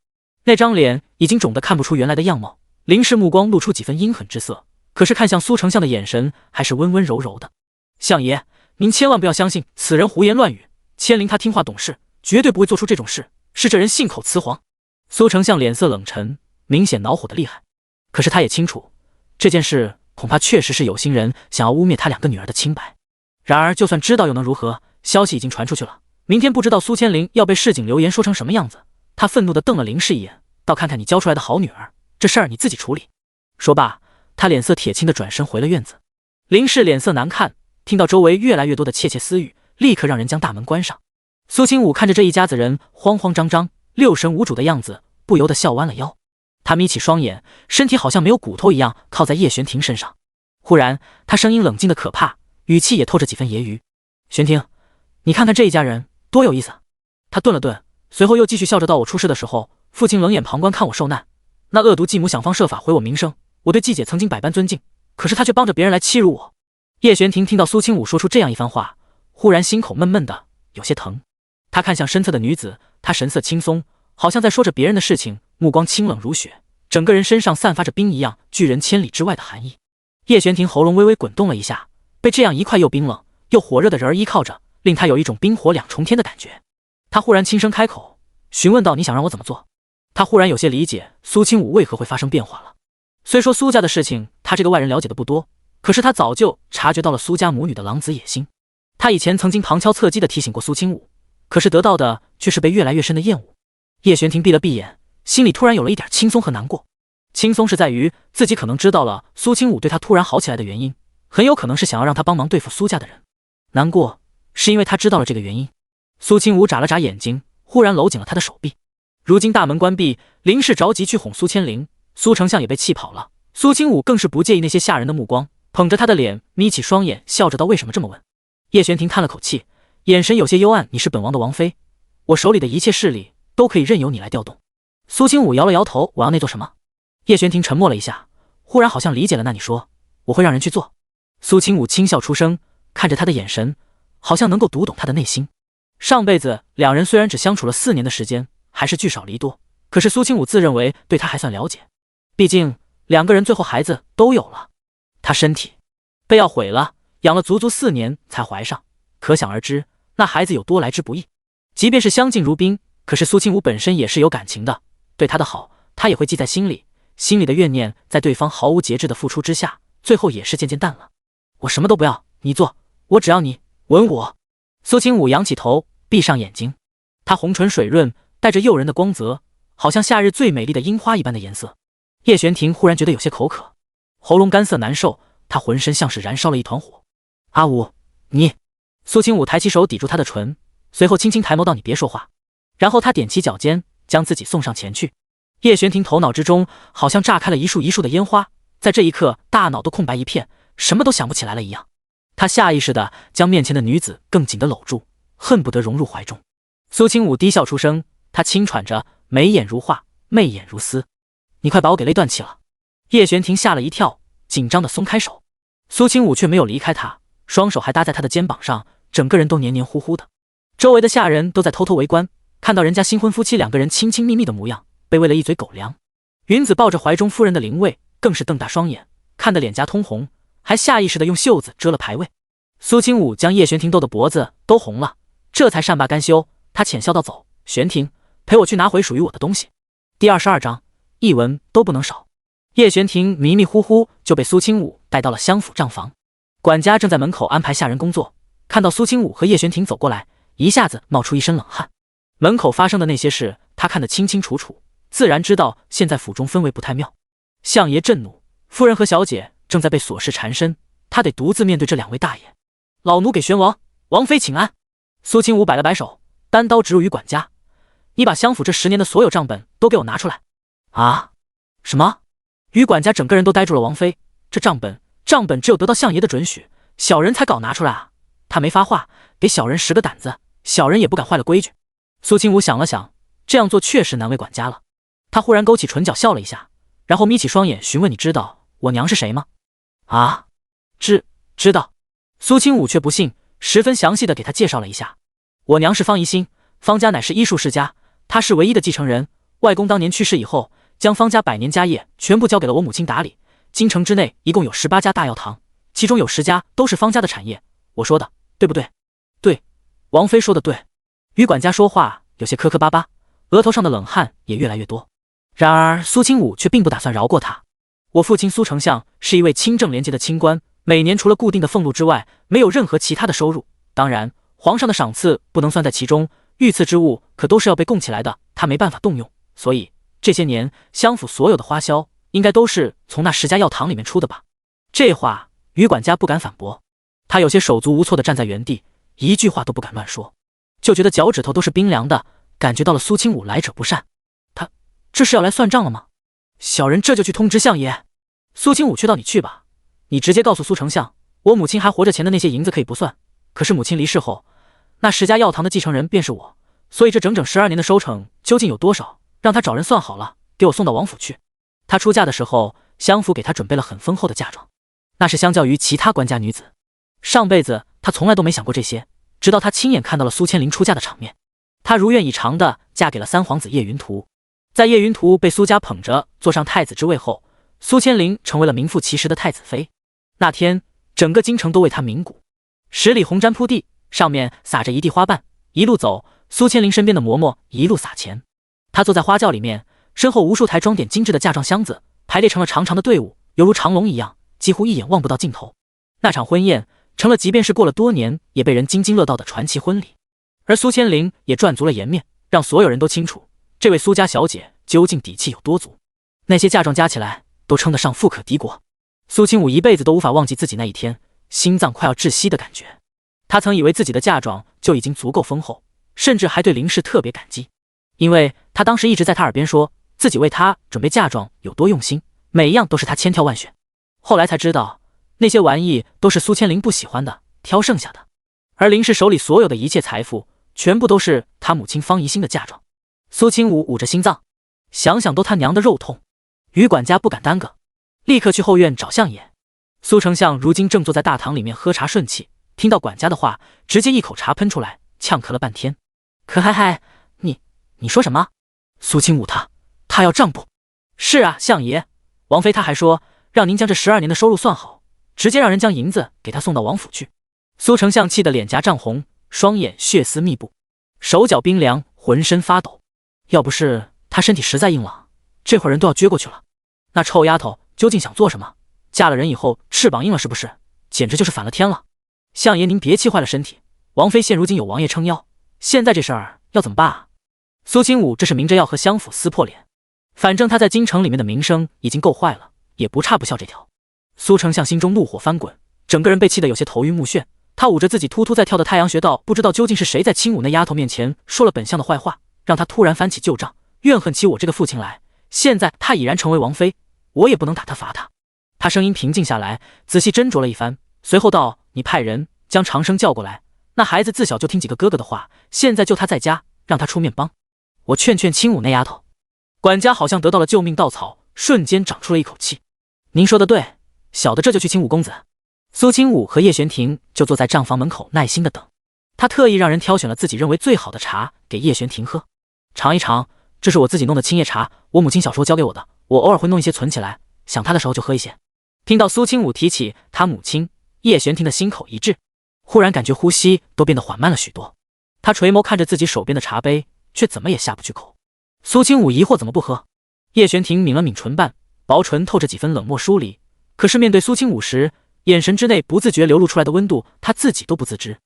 那张脸已经肿得看不出原来的样貌，林氏目光露出几分阴狠之色，可是看向苏丞相的眼神还是温温柔柔的。相爷，您千万不要相信此人胡言乱语，千灵他听话懂事，绝对不会做出这种事，是这人信口雌黄。苏丞相脸色冷沉，明显恼火的厉害。可是他也清楚，这件事恐怕确实是有心人想要污蔑他2个女儿的清白。然而就算知道又能如何？消息已经传出去了，明天不知道苏千灵要被市井流言说成什么样子。他愤怒地瞪了林氏一眼，倒看看你教出来的好女儿，这事儿你自己处理。说罢，他脸色铁青的转身回了院子。林氏脸色难看，听到周围越来越多的窃窃私语，立刻让人将大门关上。苏清武看着这一家子人慌慌张张、六神无主的样子，不由得笑弯了腰。他眯起双眼，身体好像没有骨头一样靠在叶玄庭身上。忽然，他声音冷静的可怕，语气也透着几分揶揄：“玄庭，你看看这一家人多有意思。”他顿了顿，随后又继续笑着道：“我出事的时候，父亲冷眼旁观看我受难，那恶毒继母想方设法毁我名声。我对季姐曾经百般尊敬，可是她却帮着别人来欺辱我。”叶玄庭听到苏清武说出这样一番话，忽然心口闷闷的，有些疼。他看向身侧的女子，她神色轻松，好像在说着别人的事情，目光清冷如雪，整个人身上散发着冰一样拒人千里之外的寒意。叶玄庭喉咙微微滚动了一下，被这样一块又冰冷又火热的人儿依靠着，令他有一种冰火两重天的感觉。他忽然轻声开口，询问道：“你想让我怎么做？”他忽然有些理解苏清武为何会发生变化了。虽说苏家的事情他这个外人了解的不多，可是他早就察觉到了苏家母女的狼子野心。他以前曾经旁敲侧击地提醒过苏清武，可是得到的却是被越来越深的厌恶。叶玄庭闭了闭眼，心里突然有了一点轻松和难过。轻松是在于自己可能知道了苏清武对他突然好起来的原因，很有可能是想要让他帮忙对付苏家的人。难过是因为他知道了这个原因。苏清武眨了眨眼睛，忽然搂紧了他的手臂。如今大门关闭，林氏着急去哄苏千灵，苏丞相也被气跑了。苏清武更是不介意那些下人的目光，捧着他的脸，眯起双眼，笑着道：“为什么这么问？”叶玄庭叹了口气，眼神有些幽暗：“你是本王的王妃，我手里的一切势力都可以任由你来调动。”苏清武摇了摇头：“我要那做什么？”叶玄庭沉默了一下，忽然好像理解了：“那你说，我会让人去做。”苏清武轻笑出声，看着他的眼神，好像能够读懂他的内心。上辈子两人虽然只相处了4年的时间，还是聚少离多，可是苏清武自认为对他还算了解，毕竟两个人最后孩子都有了。他身体被要毁了，养了足足4年才怀上，可想而知那孩子有多来之不易。即便是相敬如宾，可是苏清武本身也是有感情的，对他的好他也会记在心里，心里的怨念在对方毫无节制的付出之下，最后也是渐渐淡了。我什么都不要，你做，我只要你吻我。苏清武仰起头，闭上眼睛，他红唇水润，带着诱人的光泽，好像夏日最美丽的樱花一般的颜色。叶玄庭忽然觉得有些口渴，喉咙干涩难受，他浑身像是燃烧了一团火。阿武，你……苏清武抬起手抵住他的唇，随后轻轻抬眸道：“你别说话。”然后他踮起脚尖，将自己送上前去。叶玄庭头脑之中好像炸开了一束一束的烟花，在这一刻大脑都空白一片，什么都想不起来了一样。他下意识地将面前的女子更紧地搂住，恨不得融入怀中。苏清武低笑出声，他轻喘着，眉眼如画，媚眼如丝：“你快把我给勒断气了！”叶玄庭吓了一跳，紧张地松开手。苏清武却没有离开他，双手还搭在他的肩膀上，整个人都黏黏糊糊的。周围的下人都在偷偷围观，看到人家新婚夫妻两个人亲亲密密的模样，被喂了一嘴狗粮。云子抱着怀中夫人的灵位，更是瞪大双眼，看得脸颊通红，还下意识地用袖子遮了牌位。苏清武将叶玄庭逗得脖子都红了，这才善罢甘休。他浅笑道：“走，玄庭，陪我去拿回属于我的东西。”第22章，一文都不能少。叶玄庭迷迷糊糊就被苏清武带到了襄府账房，管家正在门口安排下人工作，看到苏清武和叶玄庭走过来，一下子冒出一身冷汗。门口发生的那些事，他看得清清楚楚，自然知道现在府中氛围不太妙。相爷震怒，夫人和小姐正在被琐事缠身，他得独自面对这2位大爷。老奴给玄王、王妃请安。苏清武摆了摆手，单刀直入于管家：“你把襄府这10年的所有账本都给我拿出来。”啊？什么？于管家整个人都呆住了。王妃，这账本只有得到相爷的准许，小人才搞拿出来啊！他没发话，给小人10个胆子，小人也不敢坏了规矩。苏清武想了想，这样做确实难为管家了。他忽然勾起唇角笑了一下，然后眯起双眼询问：“你知道我娘是谁吗？”啊？知道。苏清武却不信，十分详细的给他介绍了一下：“我娘是方怡心，方家乃是医术世家，她是唯一的继承人。外公当年去世以后，将方家100年家业全部交给了我母亲打理。京城之内一共有18家大药堂，其中有10家都是方家的产业。我说的对不对？”“对，王妃说的对。”于管家说话有些磕磕巴巴，额头上的冷汗也越来越多。然而苏清武却并不打算饶过他。“我父亲苏丞相是一位清正廉洁的清官，每年除了固定的俸禄之外，没有任何其他的收入。当然，皇上的赏赐不能算在其中，御赐之物可都是要被供起来的，他没办法动用，所以这些年相府所有的花销应该都是从那10家药堂里面出的吧？这话于管家不敢反驳，他有些手足无措地站在原地，一句话都不敢乱说，就觉得脚趾头都是冰凉的，感觉到了苏清武来者不善。他这是要来算账了吗？小人这就去通知相爷。苏清武却道：“你去吧，你直接告诉苏丞相，我母亲还活着前的那些银子可以不算，可是母亲离世后，那10家药堂的继承人便是我，所以这整整12年的收成究竟有多少，让他找人算好了，给我送到王府去。”他出嫁的时候，襄府给他准备了很丰厚的嫁妆，那是相较于其他官家女子，上辈子他从来都没想过这些，直到他亲眼看到了苏千灵出嫁的场面，他如愿以偿的嫁给了三皇子叶云图。在叶云图被苏家捧着坐上太子之位后，苏千灵成为了名副其实的太子妃。那天整个京城都为她鸣鼓，10里红毡铺地，上面撒着一地花瓣，一路走，苏千灵身边的嬷嬷一路撒钱。她坐在花轿里面，身后无数台装点精致的嫁妆箱子排列成了长长的队伍，犹如长龙一样，几乎一眼望不到尽头。那场婚宴成了即便是过了多年也被人津津乐道的传奇婚礼，而苏千灵也赚足了颜面，让所有人都清楚这位苏家小姐究竟底气有多足。那些嫁妆加起来都称得上富可敌国。苏清武一辈子都无法忘记自己那一天心脏快要窒息的感觉。他曾以为自己的嫁妆就已经足够丰厚，甚至还对林氏特别感激，因为他当时一直在他耳边说自己为他准备嫁妆有多用心，每一样都是他千挑万选。后来才知道那些玩意都是苏千灵不喜欢的，挑剩下的，而林氏手里所有的一切财富全部都是他母亲方怡心的嫁妆。苏清武捂着心脏，想想都他娘的肉痛。于管家不敢耽搁，立刻去后院找相爷。苏丞相如今正坐在大堂里面喝茶顺气，听到管家的话，直接一口茶喷出来，呛咳了半天。可嗨嗨，你说什么？苏清武他要账簿。是啊，相爷，王妃他还说让您将这12年的收入算好，直接让人将银子给他送到王府去。苏丞相气得脸颊涨红，双眼血丝密布，手脚冰凉，浑身发抖。要不是他身体实在硬朗，这会儿人都要撅过去了。那臭丫头究竟想做什么？嫁了人以后翅膀硬了是不是？简直就是反了天了。相爷您别气坏了身体，王妃现如今有王爷撑腰，现在这事儿要怎么办啊？苏清武这是明着要和襄府撕破脸，反正他在京城里面的名声已经够坏了，也不差不孝这条。苏丞相心中怒火翻滚，整个人被气得有些头晕目眩。他捂着自己突突在跳的太阳穴道，不知道究竟是谁在清武那丫头面前说了本相的坏话，让他突然翻起旧账，怨恨起我这个父亲来。现在他已然成为王妃，我也不能打他罚他。他声音平静下来，仔细斟酌了一番，随后道：“你派人将长生叫过来，那孩子自小就听几个哥哥的话，现在就他在家，让他出面帮我劝劝清武那丫头。”管家好像得到了救命稻草，瞬间长出了一口气。您说的对，小的这就去请武公子。苏清武和叶玄庭就坐在账房门口耐心的等，他特意让人挑选了自己认为最好的茶给叶玄庭喝。尝一尝，这是我自己弄的青叶茶，我母亲小时候教给我的，我偶尔会弄一些存起来，想他的时候就喝一些。听到苏清武提起他母亲，叶玄庭的心口一滞，忽然感觉呼吸都变得缓慢了许多。他垂眸看着自己手边的茶杯，却怎么也下不去口。苏清武疑惑怎么不喝？叶玄庭抿了抿唇瓣，薄唇透着几分冷漠疏离，可是面对苏清武时，眼神之内不自觉流露出来的温度，他自己都不自知。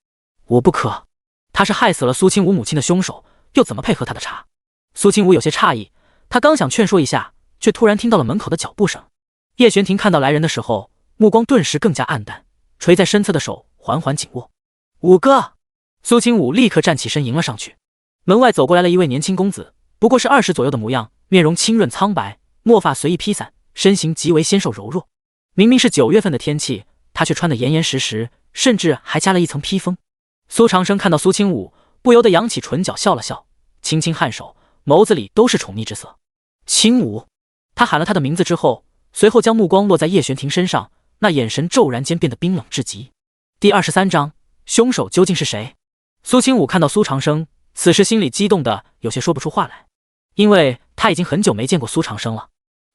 我不渴。他是害死了苏清武母亲的凶手，又怎么配合他的茶？苏清武有些诧异，他刚想劝说一下，却突然听到了门口的脚步声。叶玄庭看到来人的时候，目光顿时更加暗淡，垂在身侧的手缓缓紧握。武哥！苏清武立刻站起身迎了上去。门外走过来了一位年轻公子，不过是20左右的模样，面容清润苍白，墨发随意披散，身形极为纤瘦柔弱。明明是9月份的天气，他却穿得严严实实，甚至还加了一层披风。苏长生看到苏清武，不由得扬起唇角笑了笑，轻轻颔首，眸子里都是宠溺之色。清武，他喊了他的名字之后，随后将目光落在叶玄庭身上，那眼神骤然间变得冰冷至极。第23章，凶手究竟是谁？苏清武看到苏长生，此时心里激动的有些说不出话来，因为他已经很久没见过苏长生了。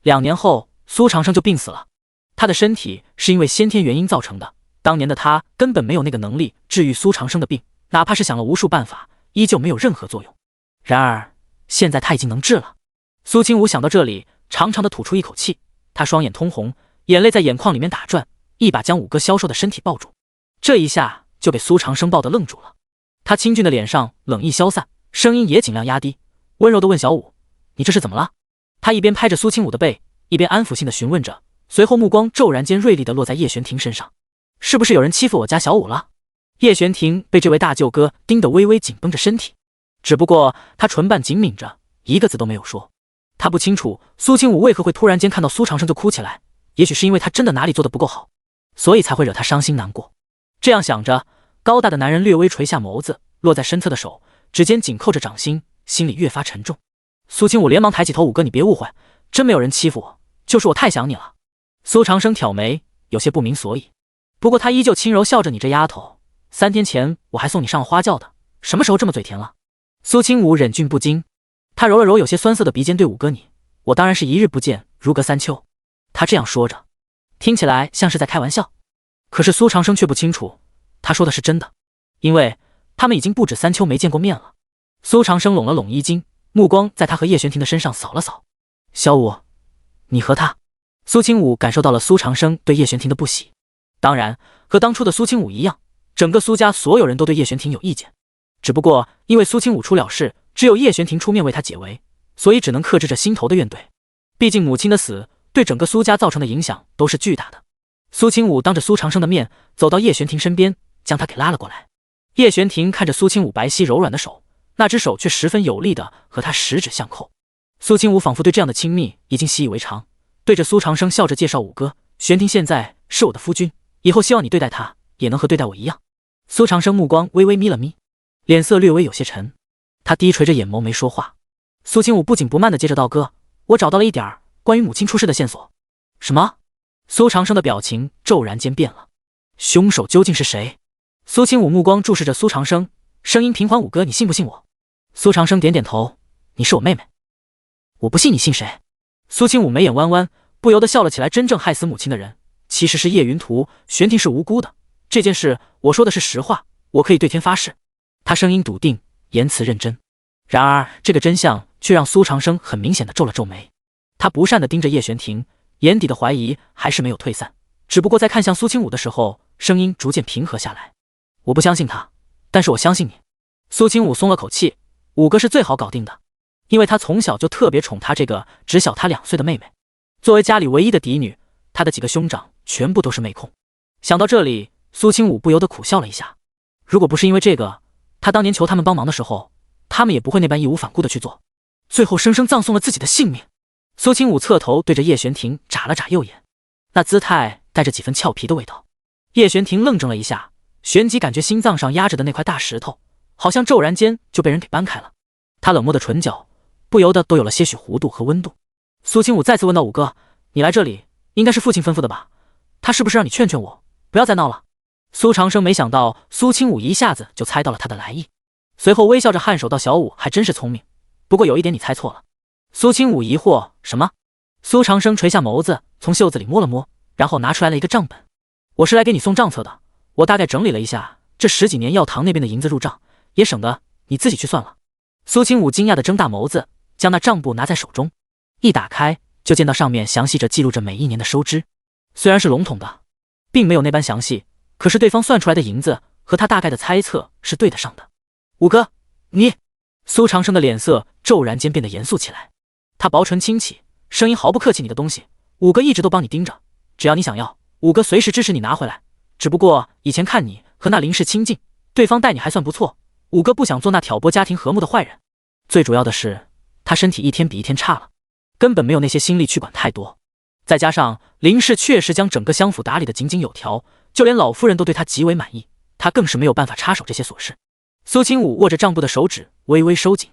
2年后，苏长生就病死了。他的身体是因为先天原因造成的，当年的他根本没有那个能力治愈苏长生的病，哪怕是想了无数办法，依旧没有任何作用。然而现在他已经能治了。苏清武想到这里，长长的吐出一口气，他双眼通红，眼泪在眼眶里面打转，一把将武哥消瘦的身体抱住。这一下就被苏长生抱得愣住了。他清俊的脸上冷意消散，声音也尽量压低，温柔地问小武：“你这是怎么了？”他一边拍着苏清武的背，一边安抚性的询问着，随后目光骤然间锐利的落在叶玄庭身上。是不是有人欺负我家小五了？叶玄庭被这位大舅哥盯得微微紧绷着身体，只不过他唇瓣紧抿着，一个字都没有说。他不清楚苏清武为何会突然间看到苏长生就哭起来，也许是因为他真的哪里做得不够好，所以才会惹他伤心难过。这样想着，高大的男人略微垂下眸子，落在身侧的手指尖紧扣着掌心，心里越发沉重。苏清武连忙抬起头，五哥你别误会，真没有人欺负我，就是我太想你了。苏长生挑眉，有些不明所以，不过他依旧轻柔笑着，你这丫头，3天前我还送你上了花轿的，什么时候这么嘴甜了？苏清武忍俊不禁，他揉了揉有些酸涩的鼻尖，对五哥你，我当然是一日不见如隔三秋。他这样说着，听起来像是在开玩笑，可是苏长生却不清楚他说的是真的，因为他们已经不止3秋没见过面了。苏长生拢了拢衣襟，目光在他和叶玄庭的身上扫了扫。小五，你和他？苏清武感受到了苏长生对叶玄庭的不喜，当然和当初的苏清武一样，整个苏家所有人都对叶玄庭有意见，只不过因为苏清武出了事，只有叶玄庭出面为他解围，所以只能克制着心头的怨怼。毕竟母亲的死对整个苏家造成的影响都是巨大的。苏清武当着苏长生的面走到叶玄庭身边，将他给拉了过来。叶玄庭看着苏清武白皙柔软的手，那只手却十分有力的和他十指相扣。苏清武仿佛对这样的亲密已经习以为常，对着苏长生笑着介绍五哥，玄庭现在是我的夫君，以后希望你对待他也能和对待我一样。苏长生目光微微眯了眯，脸色略微有些沉，他低垂着眼眸没说话。苏清武不紧不慢地接着道，哥，我找到了一点关于母亲出事的线索。什么？苏长生的表情骤然间变了，凶手究竟是谁？苏清武目光注视着苏长生，声音平缓，五哥你信不信我？苏长生点点头，你是我妹妹，我不信你信谁？苏清武眉眼弯弯，不由得笑了起来，真正害死母亲的人其实是叶云图，玄庭是无辜的，这件事我说的是实话，我可以对天发誓。他声音笃定，言辞认真。然而这个真相却让苏长生很明显的皱了皱眉，他不善地盯着叶玄庭，眼底的怀疑还是没有退散，只不过在看向苏清武的时候，声音逐渐平和下来。我不相信他，但是我相信你。苏清武松了口气，五哥是最好搞定的，因为他从小就特别宠他这个只小他2岁的妹妹，作为家里唯一的嫡女，他的几个兄长全部都是妹控。想到这里，苏清武不由得苦笑了一下，如果不是因为这个，他当年求他们帮忙的时候，他们也不会那般义无反顾的去做，最后生生葬送了自己的性命。苏清武侧头对着叶玄庭眨了眨右眼，那姿态带着几分俏皮的味道。叶玄庭愣怔了一下，旋即感觉心脏上压着的那块大石头好像骤然间就被人给搬开了，他冷漠的唇角不由得都有了些许弧度和温度。苏清武再次问道，五哥，你来这里应该是父亲吩咐的吧？他是不是让你劝劝我不要再闹了？苏长生没想到苏清武一下子就猜到了他的来意，随后微笑着颔首道，小五还真是聪明，不过有一点你猜错了。苏清武疑惑，什么？苏长生垂下眸子，从袖子里摸了摸，然后拿出来了一个账本。我是来给你送账册的，我大概整理了一下这10几年药堂那边的银子入账，也省得你自己去算了。苏清武惊讶地睁大眸子，将那账簿拿在手中，一打开就见到上面详细着记录着每一年的收支，虽然是笼统的，并没有那般详细，可是对方算出来的银子和他大概的猜测是对得上的。五哥，你……苏长生的脸色骤然间变得严肃起来，他薄唇轻启，声音毫不客气，你的东西五哥一直都帮你盯着，只要你想要，五哥随时支持你拿回来，只不过以前看你和那林氏亲近，对方待你还算不错，五哥不想做那挑拨家庭和睦的坏人，最主要的是他身体一天比一天差了，根本没有那些心力去管太多，再加上林氏确实将整个乡府打理得井井有条，就连老夫人都对他极为满意，他更是没有办法插手这些琐事。苏清武握着账簿的手指微微收紧，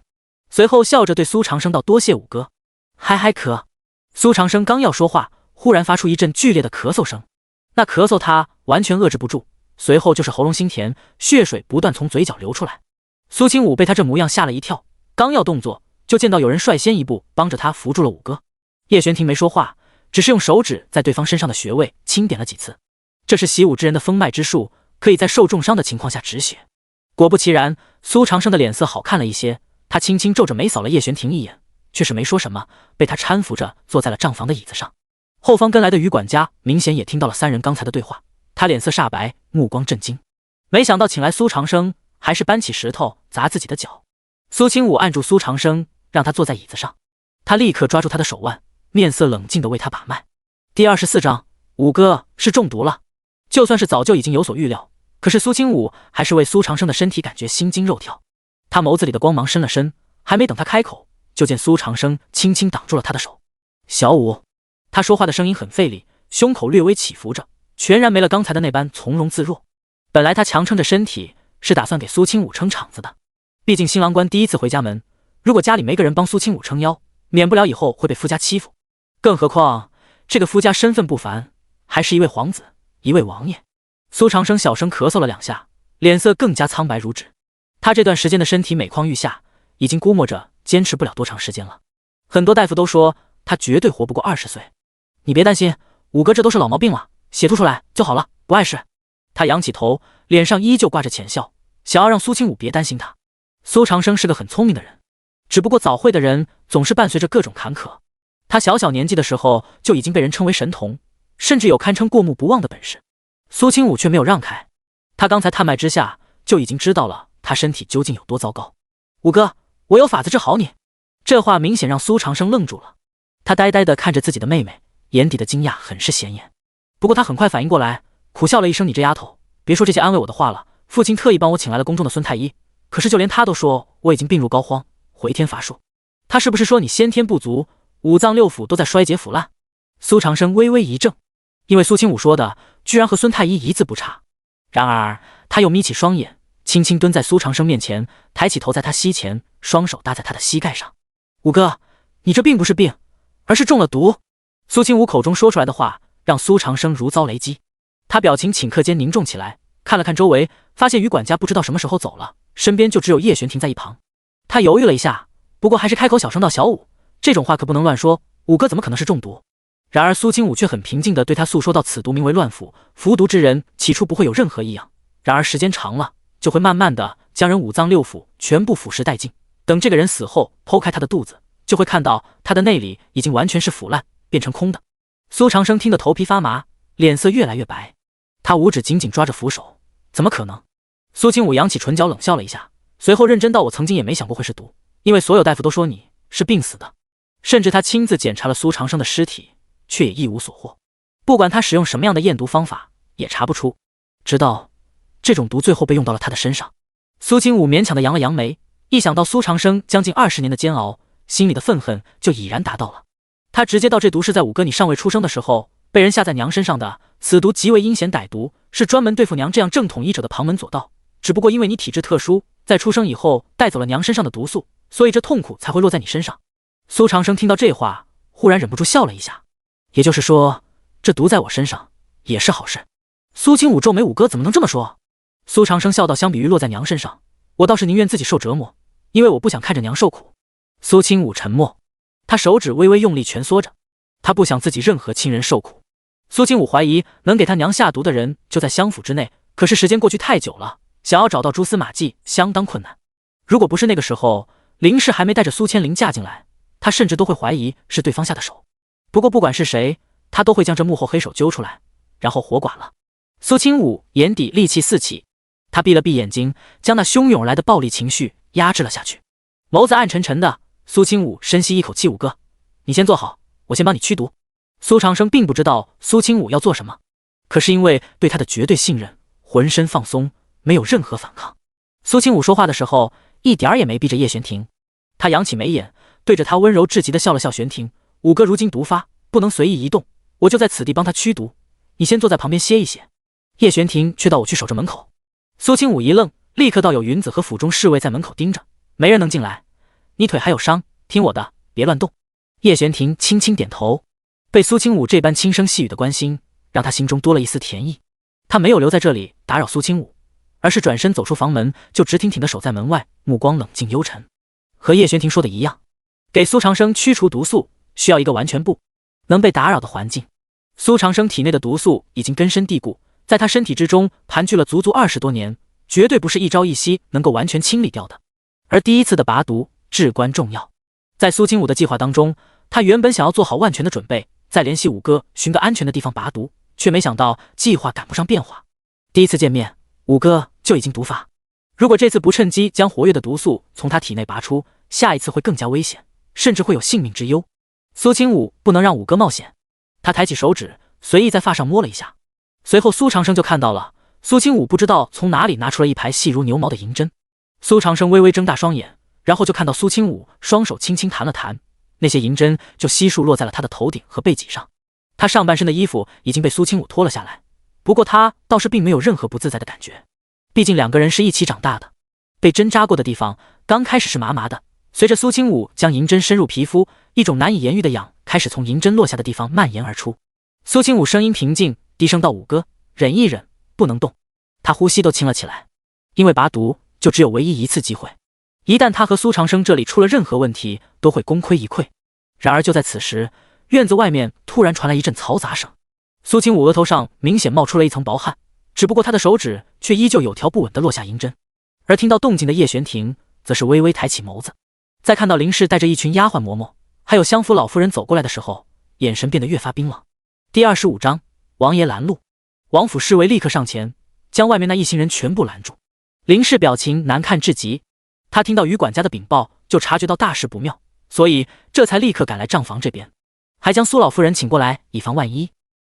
随后笑着对苏长生道，多谢五哥。还可。苏长生刚要说话，忽然发出一阵剧烈的咳嗽声，那咳嗽他完全遏制不住，随后就是喉咙心甜，血水不断从嘴角流出来。苏清武被他这模样吓了一跳，刚要动作，就见到有人率先一步帮着他扶住了五哥。叶玄庭没说话，只是用手指在对方身上的穴位轻点了几次，这是习武之人的封脉之术，可以在受重伤的情况下止血。果不其然，苏长生的脸色好看了一些，他轻轻皱着眉扫了叶玄庭一眼，却是没说什么，被他搀扶着坐在了账房的椅子上。后方跟来的于管家明显也听到了三人刚才的对话，他脸色煞白，目光震惊，没想到请来苏长生还是搬起石头砸自己的脚。苏清武按住苏长生，让他坐在椅子上。他立刻抓住他的手腕，面色冷静地为他把脉。第24章，五哥是中毒了。就算是早就已经有所预料，可是苏清武还是为苏长生的身体感觉心惊肉跳。他眸子里的光芒伸了伸，还没等他开口，就见苏长生轻轻挡住了他的手。小五，他说话的声音很费力，胸口略微起伏着，全然没了刚才的那般从容自若。本来他强撑着身体，是打算给苏清武撑场子的。毕竟新郎官第一次回家门，如果家里没个人帮苏清武撑腰，免不了以后会被夫家欺负。更何况这个夫家身份不凡，还是一位皇子，一位王爷。苏长生小声咳嗽了2下，脸色更加苍白如纸。他这段时间的身体每况愈下，已经估摸着坚持不了多长时间了。很多大夫都说他绝对活不过20岁。你别担心，五哥这都是老毛病了，血吐出来就好了，不碍事。他仰起头，脸上依旧挂着浅笑，想要让苏清武别担心他。苏长生是个很聪明的人，只不过早慧的人总是伴随着各种坎坷。他小年纪的时候就已经被人称为神童，甚至有堪称过目不忘的本事。苏清武却没有让开，他刚才探脉之下就已经知道了他身体究竟有多糟糕。五哥，我有法子治好你。这话明显让苏长生愣住了，他呆呆地看着自己的妹妹，眼底的惊讶很是显眼。不过他很快反应过来，苦笑了一声，你这丫头，别说这些安慰我的话了，父亲特意帮我请来了宫中的孙太医，可是就连他都说我已经病入膏肓，回天乏术。他是不是说你先天不足，五脏六腑都在衰竭腐烂？苏长生微微一怔，因为苏清武说的居然和孙太医一字不差。然而他又眯起双眼，轻轻蹲在苏长生面前，抬起头在他膝前，双手搭在他的膝盖上。五哥，你这并不是病，而是中了毒。苏清武口中说出来的话让苏长生如遭雷击，他表情顷刻间凝重起来，看了看周围，发现于管家不知道什么时候走了，身边就只有叶璇停在一旁。他犹豫了一下，不过还是开口小声道，小五，这种话可不能乱说，五哥怎么可能是中毒？然而苏清武却很平静地对他诉说到，此毒名为乱腐，服毒之人起初不会有任何异样，然而时间长了就会慢慢的将人五脏六腑全部腐蚀殆尽，等这个人死后剖开他的肚子，就会看到他的内里已经完全是腐烂变成空的。苏长生听得头皮发麻，脸色越来越白，他五指紧紧抓着扶手，怎么可能？苏清武扬起唇角冷笑了一下，随后认真道，我曾经也没想过会是毒，因为所有大夫都说你是病死的，甚至他亲自检查了苏长生的尸体，却也一无所获。不管他使用什么样的验毒方法，也查不出，直到这种毒最后被用到了他的身上。苏清武勉强的扬了扬眉，一想到苏长生将近20年的煎熬，心里的愤恨就已然达到了。他直接道，这毒是在五哥你尚未出生的时候被人下在娘身上的，此毒极为阴险歹毒，是专门对付娘这样正统医者的旁门左道，只不过因为你体质特殊，在出生以后带走了娘身上的毒素，所以这痛苦才会落在你身上。苏长生听到这话，忽然忍不住笑了一下，也就是说这毒在我身上也是好事。苏清武皱眉，五哥怎么能这么说？苏长生笑道，相比于落在娘身上，我倒是宁愿自己受折磨，因为我不想看着娘受苦。苏清武沉默，他手指微微用力蜷缩着，他不想自己任何亲人受苦。苏清武怀疑能给他娘下毒的人就在襄府之内，可是时间过去太久了，想要找到蛛丝马迹相当困难。如果不是那个时候林氏还没带着苏千灵嫁进来，他甚至都会怀疑是对方下的手。不过不管是谁，他都会将这幕后黑手揪出来，然后活剐了。苏清武眼底戾气四起，他闭了闭眼睛，将那汹涌而来的暴力情绪压制了下去，眸子暗沉沉的。苏清武深吸一口气，五哥，你先坐好，我先帮你驱毒。苏长生并不知道苏清武要做什么，可是因为对他的绝对信任，浑身放松，没有任何反抗。苏清武说话的时候一点儿也没逼着叶玄庭，他扬起眉眼，对着他温柔至极的笑了笑，玄庭，五哥如今毒发，不能随意移动，我就在此地帮他驱毒，你先坐在旁边歇一歇。叶玄庭却道，我去守着门口。苏清武一愣，立刻道，有云子和府中侍卫在门口盯着，没人能进来，你腿还有伤，听我的，别乱动。叶玄庭轻轻点头，被苏清武这般轻声细语的关心，让他心中多了一丝甜意。他没有留在这里打扰苏清武，而是转身走出房门，就直挺挺地守在门外，目光冷静幽沉。和叶玄庭说的一样，给苏长生驱除毒素需要一个完全不能被打扰的环境。苏长生体内的毒素已经根深蒂固，在他身体之中盘踞了足足20多年，绝对不是一朝一夕能够完全清理掉的。而第一次的拔毒至关重要，在苏清武的计划当中，他原本想要做好万全的准备，再联系五哥寻个安全的地方拔毒，却没想到计划赶不上变化。第一次见面，五哥就已经毒发，如果这次不趁机将活跃的毒素从他体内拔出，下一次会更加危险，甚至会有性命之忧。苏清武不能让五哥冒险，他抬起手指，随意在发上摸了一下，随后苏长生就看到了苏清武不知道从哪里拿出了一排细如牛毛的银针。苏长生微微睁大双眼，然后就看到苏清武双手轻轻弹了弹，那些银针就悉数落在了他的头顶和背脊上。他上半身的衣服已经被苏清武脱了下来，不过他倒是并没有任何不自在的感觉，毕竟两个人是一起长大的。被针扎过的地方刚开始是麻麻的，随着苏清武将银针深入皮肤，一种难以言喻的痒开始从银针落下的地方蔓延而出。苏清武声音平静，低声道：“五哥，忍一忍，不能动。”他呼吸都轻了起来，因为拔毒就只有唯一一次机会，一旦他和苏长生这里出了任何问题，都会功亏一篑。然而就在此时，院子外面突然传来一阵嘈杂声，苏清武额头上明显冒出了一层薄汗，只不过他的手指却依旧有条不紊地落下银针。而听到动静的叶玄庭则是微微抬起眸子，在看到林氏带着一群丫鬟嬷嬷还有相府老夫人走过来的时候，眼神变得越发冰冷。第25章，王爷拦路。王府侍卫立刻上前，将外面那一行人全部拦住。林氏表情难看至极，他听到于管家的禀报，就察觉到大事不妙，所以这才立刻赶来账房这边，还将苏老夫人请过来，以防万一。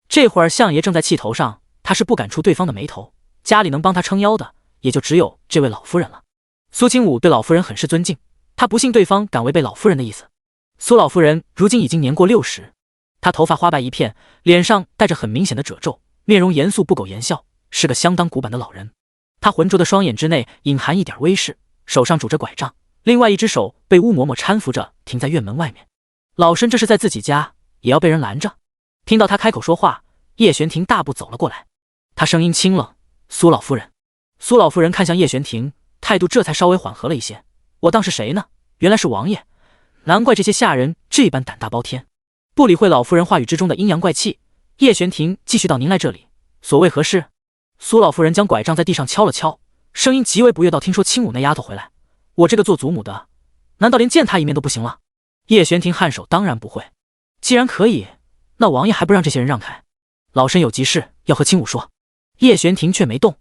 这会儿相爷正在气头上，他是不敢触对方的眉头，家里能帮他撑腰的也就只有这位老夫人了。苏清武对老夫人很是尊敬，他不信对方敢违背老夫人的意思。苏老夫人如今已经年过60，她头发花白一片，脸上带着很明显的褶皱，面容严肃不苟言笑，是个相当古板的老人。她浑浊的双眼之内隐含一点威势，手上拄着拐杖，另外一只手被巫嬷嬷搀扶着停在院门外面。老身这是在自己家也要被人拦着？听到他开口说话，叶玄庭大步走了过来，他声音清冷：“苏老夫人。”苏老夫人看向叶玄庭，态度这才稍微缓和了一些。我当是谁呢？原来是王爷，难怪这些下人这般胆大包天。不理会老夫人话语之中的阴阳怪气，叶玄庭继续道：“您来这里，所谓何事？”苏老夫人将拐杖在地上敲了敲，声音极为不悦道：“听说清武那丫头回来，我这个做祖母的，难道连见她一面都不行了？”叶玄庭颔首：“当然不会。既然可以，那王爷还不让这些人让开？老身有急事要和清武说。”叶玄庭却没动，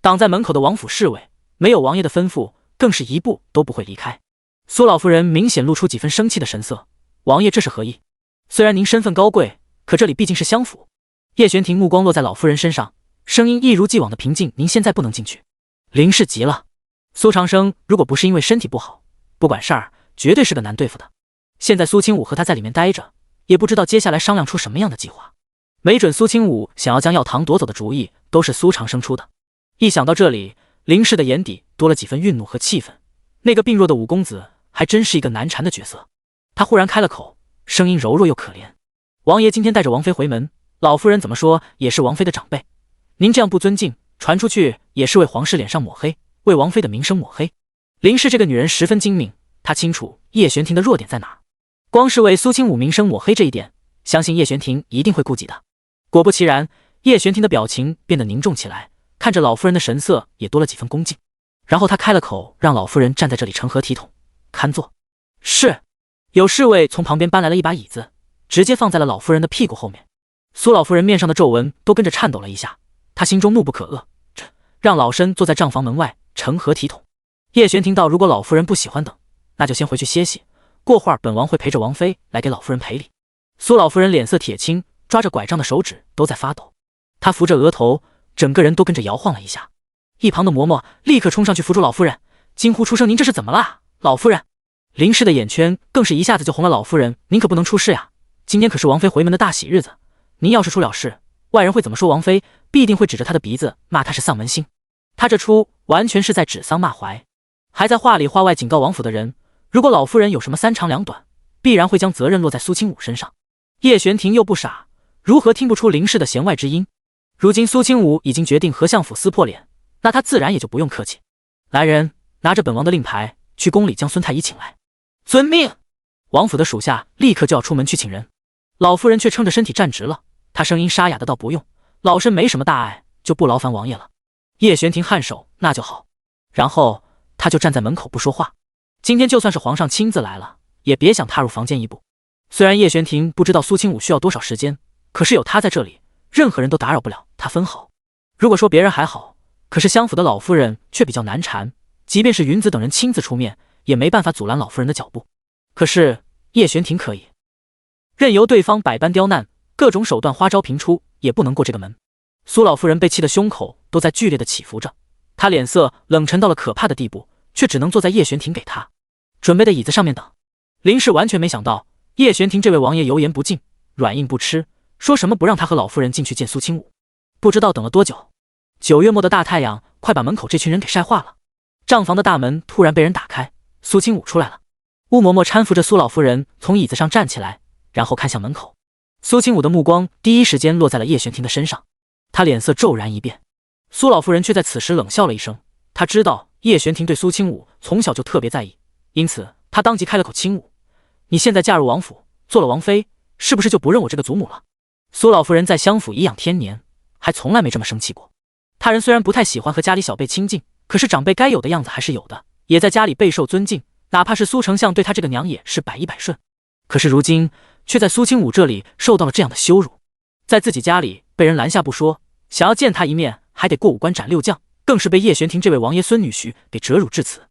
挡在门口的王府侍卫没有王爷的吩咐，更是一步都不会离开。苏老夫人明显露出几分生气的神色：“王爷这是何意？虽然您身份高贵，可这里毕竟是乡府。”叶玄庭目光落在老夫人身上，声音一如既往的平静：“您现在不能进去。”林氏急了，苏长生如果不是因为身体不好，不管事儿，绝对是个难对付的。现在苏清武和他在里面待着，也不知道接下来商量出什么样的计划。没准苏清武想要将药堂夺走的主意都是苏长生出的。一想到这里，林氏的眼底多了几分愠怒和气愤。那个病弱的五公子还真是一个难缠的角色。他忽然开了口，声音柔弱又可怜：“王爷今天带着王妃回门，老夫人怎么说也是王妃的长辈，您这样不尊敬，传出去也是为皇室脸上抹黑，为王妃的名声抹黑。”林氏这个女人十分精明，她清楚叶玄庭的弱点在哪儿，光是为苏清武名声抹黑这一点，相信叶玄庭一定会顾及的。果不其然，叶玄庭的表情变得凝重起来，看着老夫人的神色也多了几分恭敬。然后他开了口，让老夫人站在这里成何体统，看坐。是。有侍卫从旁边搬来了一把椅子，直接放在了老夫人的屁股后面。苏老夫人面上的皱纹都跟着颤抖了一下，她心中怒不可遏，这让老身坐在账房门外，成何体统？叶玄庭道：“如果老夫人不喜欢等，那就先回去歇息，过会儿本王会陪着王妃来给老夫人赔礼。”苏老夫人脸色铁青，抓着拐杖的手指都在发抖，她扶着额头，整个人都跟着摇晃了一下。一旁的嬷嬷立刻冲上去扶住老夫人，惊呼出声：“您这是怎么啦，老夫人？”林氏的眼圈更是一下子就红了：“老夫人，您可不能出事呀！今天可是王妃回门的大喜日子，您要是出了事，外人会怎么说王妃？必定会指着她的鼻子骂她是丧门星。她这出完全是在指桑骂槐，还在话里话外警告王府的人，如果老夫人有什么三长两短，必然会将责任落在苏清武身上。”叶玄庭又不傻，如何听不出林氏的弦外之音？如今苏清武已经决定和相府撕破脸，那他自然也就不用客气。来人，拿着本王的令牌，去宫里将孙太医请来。遵命。王府的属下立刻就要出门去请人，老夫人却撑着身体站直了，她声音沙哑的道：“不用，老身没什么大碍，就不劳烦王爷了。”叶玄庭颔首：“那就好。”然后他就站在门口不说话。今天就算是皇上亲自来了，也别想踏入房间一步。虽然叶玄庭不知道苏清武需要多少时间，可是有他在这里，任何人都打扰不了他分毫。如果说别人还好，可是相府的老夫人却比较难缠，即便是云子等人亲自出面，也没办法阻拦老夫人的脚步。可是叶玄庭可以，任由对方百般刁难，各种手段花招频出，也不能过这个门。苏老夫人被气得胸口都在剧烈的起伏着，她脸色冷沉到了可怕的地步，却只能坐在叶玄庭给她准备的椅子上面等。林氏完全没想到叶玄庭这位王爷油盐不进，软硬不吃，说什么不让他和老夫人进去见苏清武。不知道等了多久，9月末的大太阳快把门口这群人给晒化了。账房的大门突然被人打开，苏清武出来了。乌嬷嬷搀扶着苏老夫人从椅子上站起来，然后看向门口。苏清武的目光第一时间落在了叶玄庭的身上，他脸色骤然一变。苏老夫人却在此时冷笑了一声，她知道叶玄庭对苏清武从小就特别在意，因此她当即开了口：“清武，你现在嫁入王府，做了王妃，是不是就不认我这个祖母了？”苏老夫人在襄府颐养天年，还从来没这么生气过。他人虽然不太喜欢和家里小辈亲近，可是长辈该有的样子还是有的，也在家里备受尊敬，哪怕是苏丞相对他这个娘也是百依百顺。可是如今却在苏清武这里受到了这样的羞辱，在自己家里被人拦下不说，想要见他一面还得过5关斩6将，更是被叶玄庭这位王爷孙女婿给折辱至此。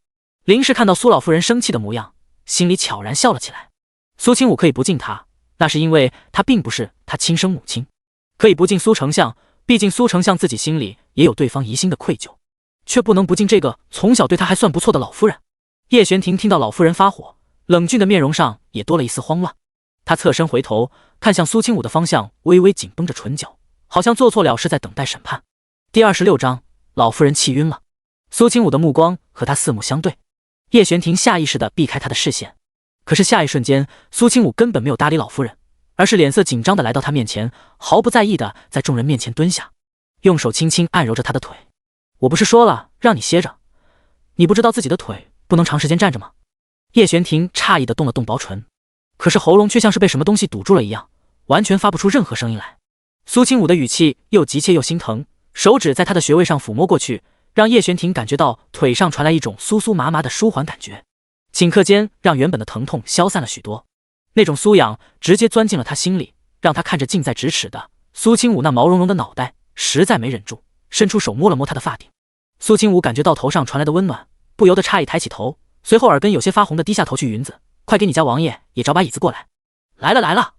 林氏看到苏老夫人生气的模样，心里悄然笑了起来。苏清武可以不敬他，那是因为他并不是他亲生母亲；可以不敬苏丞相，毕竟苏丞相自己心里也有对方疑心的愧疚，却不能不敬这个从小对他还算不错的老夫人。叶玄庭听到老夫人发火，冷峻的面容上也多了一丝慌乱。他侧身回头看向苏清武的方向，微微紧绷着唇角，好像做错了事在等待审判。第26章，老夫人气晕了。苏清武的目光和他四目相对，叶玄庭下意识地避开他的视线，可是下一瞬间，苏清武根本没有搭理老夫人，而是脸色紧张地来到他面前，毫不在意地在众人面前蹲下，用手轻轻按揉着他的腿。我不是说了让你歇着，你不知道自己的腿不能长时间站着吗？叶玄庭诧异地动了动薄唇，可是喉咙却像是被什么东西堵住了一样，完全发不出任何声音来。苏清武的语气又急切又心疼，手指在他的穴位上抚摸过去，让叶玄庭感觉到腿上传来一种酥酥麻麻的舒缓感觉，顷刻间让原本的疼痛消散了许多。那种酥痒直接钻进了他心里，让他看着近在咫尺的苏清武那毛茸茸的脑袋，实在没忍住，伸出手摸了摸他的发顶。苏清武感觉到头上传来的温暖，不由得诧异抬起头，随后耳根有些发红的低下头去：“云子，快给你家王爷也找把椅子过来。”“来了来了。”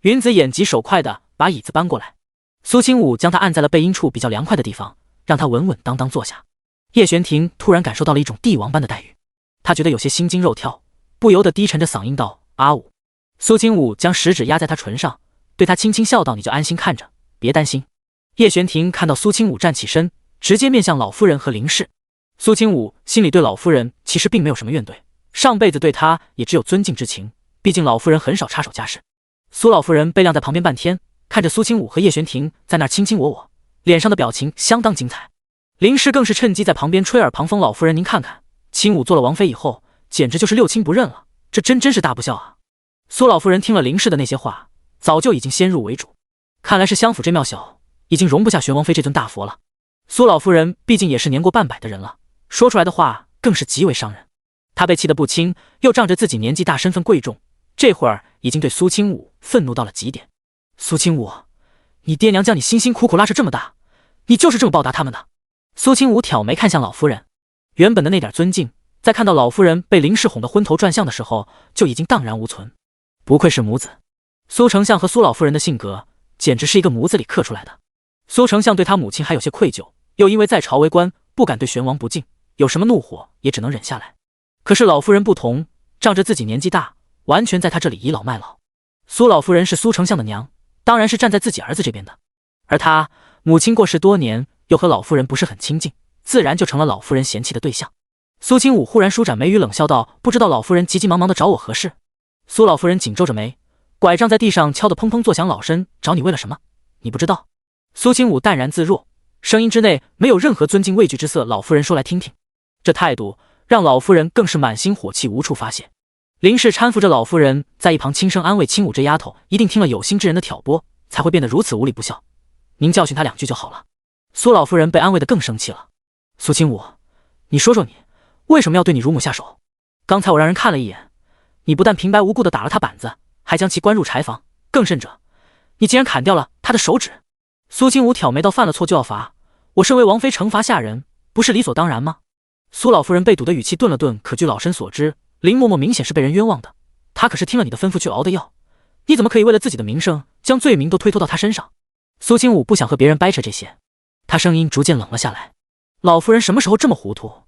云子眼疾手快的把椅子搬过来。苏清武将他按在了背阴处比较凉快的地方，让他稳稳当当坐下。叶玄庭突然感受到了一种帝王般的待遇，他觉得有些心惊肉跳，不由得低沉着嗓音道：“阿武。”苏清武将食指压在他唇上，对他轻轻笑道：“你就安心看着，别担心。”叶玄庭看到苏清武站起身，直接面向老夫人和林氏。苏清武心里对老夫人其实并没有什么怨怼，上辈子对她也只有尊敬之情，毕竟老夫人很少插手家事。苏老夫人被晾在旁边半天，看着苏清武和叶玄庭在那儿卿卿我我，脸上的表情相当精彩。林氏更是趁机在旁边吹耳旁风：“老夫人您看看，清武做了王妃以后，简直就是六亲不认了，这真是大不孝啊！”苏老夫人听了林氏的那些话，早就已经先入为主，看来是襄府这庙小，已经容不下玄王妃这尊大佛了。苏老夫人毕竟也是年过半百的人了，说出来的话更是极为伤人。她被气得不轻，又仗着自己年纪大身份贵重，这会儿已经对苏清武愤怒到了极点。“苏清武，你爹娘将你辛辛苦苦拉扯这么大，你就是这么报答他们的？”苏清武挑眉看向老夫人，原本的那点尊敬，在看到老夫人被林氏哄得昏头转向的时候，就已经荡然无存。不愧是母子，苏丞相和苏老夫人的性格简直是一个模子里刻出来的。苏丞相对他母亲还有些愧疚，又因为在朝为官，不敢对玄王不敬，有什么怒火也只能忍下来。可是老夫人不同，仗着自己年纪大，完全在他这里倚老卖老。苏老夫人是苏丞相的娘，当然是站在自己儿子这边的，而他母亲过世多年，又和老夫人不是很亲近，自然就成了老夫人嫌弃的对象。苏清武忽然舒展眉宇，冷笑道：“不知道老夫人急急忙忙的找我何事？”苏老夫人紧皱着眉，拐杖在地上敲得砰砰作响，“老身找你为了什么？你不知道？”苏清武淡然自若，声音之内没有任何尊敬畏惧之色。“老夫人说来听听。”这态度让老夫人更是满心火气无处发泄。林氏搀扶着老夫人在一旁轻声安慰：“清武这丫头一定听了有心之人的挑拨，才会变得如此无礼不孝，您教训她2句就好了。”苏老夫人被安慰得更生气了：“苏清武，你说说你为什么要对你乳母下手？刚才我让人看了一眼，你不但平白无故的打了她板子，还将其关入柴房，更甚者，你竟然砍掉了她的手指。”苏清武挑眉道：“犯了错就要罚，我身为王妃惩罚下人，不是理所当然吗？”苏老夫人被堵的语气顿了顿，可据老身所知，林嬷嬷明显是被人冤枉的，他可是听了你的吩咐去熬的药，你怎么可以为了自己的名声，将罪名都推脱到他身上？苏清武不想和别人掰扯这些，他声音逐渐冷了下来。老夫人什么时候这么糊涂，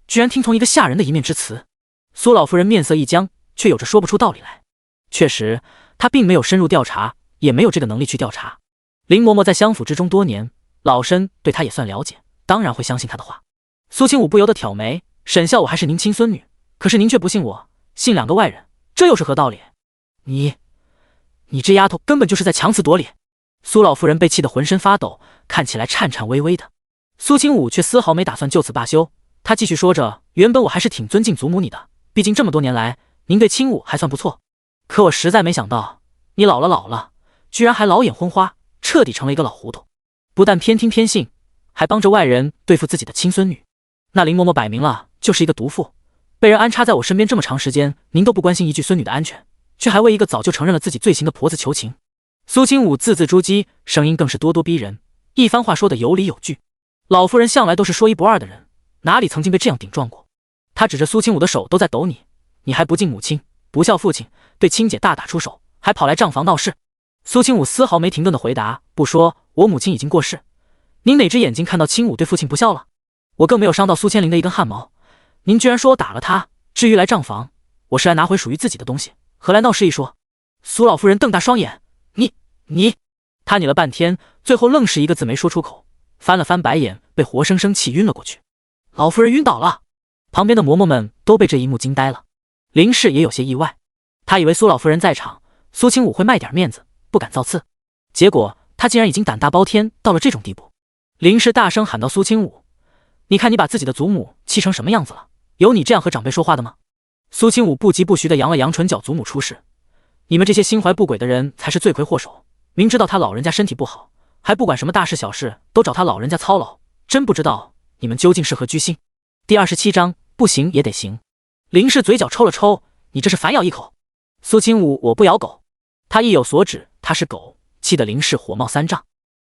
居然听从一个下人的一面之词？苏老夫人面色一僵，却有着说不出道理来。确实，她并没有深入调查，也没有这个能力去调查。林嬷嬷在相府之中多年，老身对她也算了解，当然会相信她的话。苏清武不由得挑眉，沈孝我还是您亲孙女，可是您却不信我，信两个外人，这又是何道理？你这丫头根本就是在强词夺理！苏老夫人被气得浑身发抖，看起来颤颤巍巍的。苏清武却丝毫没打算就此罢休，他继续说着：“原本我还是挺尊敬祖母你的，毕竟这么多年来，您对清武还算不错。可我实在没想到，你老了，居然还老眼昏花，彻底成了一个老糊涂。不但偏听偏信，还帮着外人对付自己的亲孙女。那林嬷嬷摆明了就是一个毒妇，被人安插在我身边这么长时间，您都不关心一句孙女的安全，却还为一个早就承认了自己罪行的婆子求情。”苏清武字字珠玑，声音更是咄咄逼人，一番话说得有理有据。老夫人向来都是说一不二的人，哪里曾经被这样顶撞过？他指着苏清武的手都在抖你还不敬母亲，不孝父亲，对亲姐大打出手，还跑来账房闹事。苏清武丝毫没停顿的回答：“不说我母亲已经过世，您哪只眼睛看到清武对父亲不孝了？我更没有伤到苏千灵的一根汗毛，您居然说我打了他。至于来账房，我是来拿回属于自己的东西，何来闹事一说？”苏老夫人瞪大双眼，你，他拟了半天，最后愣是一个字没说出口，翻了翻白眼，被活生生气晕了过去。老夫人晕倒了，旁边的嬷嬷们都被这一幕惊呆了。林氏也有些意外，他以为苏老夫人在场，苏清武会卖点面子，不敢造次，结果他竟然已经胆大包天到了这种地步。林氏大声喊道：“苏清武，你看你把自己的祖母气成什么样子了？有你这样和长辈说话的吗？”苏清武不疾不徐地扬了扬唇角：“祖母出事，你们这些心怀不轨的人才是罪魁祸首。明知道他老人家身体不好，还不管什么大事小事都找他老人家操劳，真不知道你们究竟是何居心。”第27章，不行也得行。林氏嘴角抽了抽：“你这是反咬一口。”苏清武：“我不咬狗。”他意有所指，他是狗，气得林氏火冒三丈。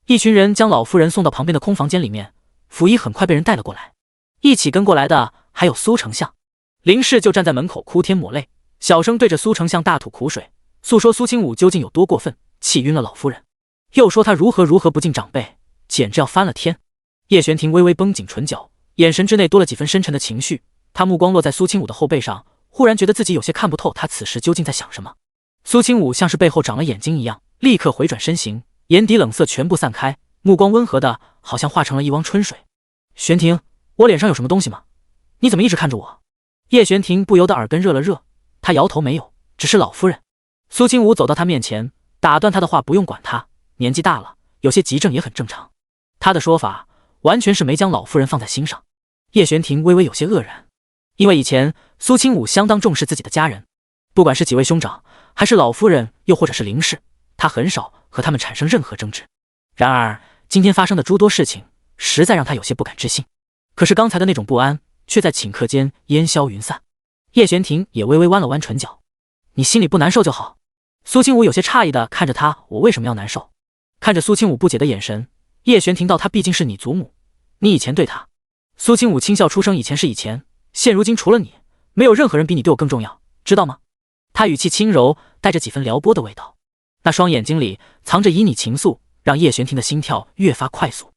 一群人将老夫人送到旁边的空房间里面，溥仪很快被人带了过来，一起跟过来的还有苏丞相。林氏就站在门口哭天抹泪，小声对着苏丞相大吐苦水，诉说苏清武究竟有多过分，气晕了老夫人，又说他如何不敬长辈，简直要翻了天。叶玄庭微微绷紧唇角，眼神之内多了几分深沉的情绪，他目光落在苏清武的后背上，忽然觉得自己有些看不透他此时究竟在想什么。苏清武像是背后长了眼睛一样，立刻回转身形，眼底冷色全部散开，目光温和的好像化成了一汪春水。玄庭，我脸上有什么东西吗？你怎么一直看着我？叶玄庭不由得耳根热了热，他摇头没有，只是老夫人。苏清武走到他面前，打断他的话：“不用管他，年纪大了，有些急症也很正常。”他的说法完全是没将老夫人放在心上。叶玄庭微微有些愕然，因为以前苏清武相当重视自己的家人，不管是几位兄长，还是老夫人，又或者是林氏，他很少和他们产生任何争执。然而今天发生的诸多事情，实在让他有些不敢置信。可是刚才的那种不安，却在顷刻间烟消云散。叶玄庭也微微弯了弯唇角：“你心里不难受就好。”苏清武有些诧异的看着他：“我为什么要难受？”看着苏清武不解的眼神，叶玄庭道：“他毕竟是你祖母，你以前对他……”苏清武轻笑出声：“以前是以前，现如今除了你，没有任何人比你对我更重要，知道吗？”他语气轻柔，带着几分撩拨的味道，那双眼睛里藏着旖旎情愫，让叶玄庭的心跳越发快速。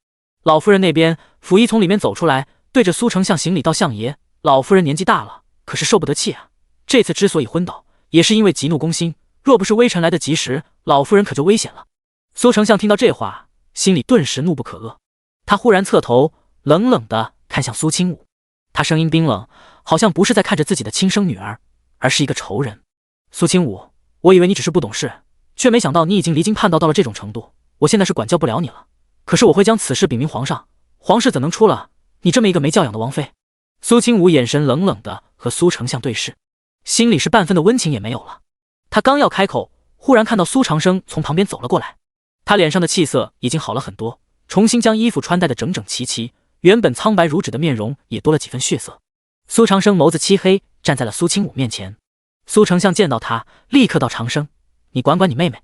老夫人那边，溥仪从里面走出来，对着苏丞相行礼道：“相爷，老夫人年纪大了，可是受不得气啊，这次之所以昏倒，也是因为急怒攻心，若不是微臣来得及时，老夫人可就危险了。”苏丞相听到这话，心里顿时怒不可遏，他忽然侧头冷冷地看向苏清武，他声音冰冷，好像不是在看着自己的亲生女儿，而是一个仇人。“苏清武，我以为你只是不懂事，却没想到你已经离经叛道到了这种程度，我现在是管教不了你了，可是我会将此事禀明皇上，皇室怎能出了你这么一个没教养的王妃？”苏清武眼神冷冷的和苏丞相对视，心里是半分的温情也没有了。他刚要开口，忽然看到苏长生从旁边走了过来，他脸上的气色已经好了很多，重新将衣服穿戴得整整齐齐，原本苍白如纸的面容也多了几分血色。苏长生眸子漆黑，站在了苏清武面前。苏丞相见到他，立刻道：“长生，你管管你妹妹。”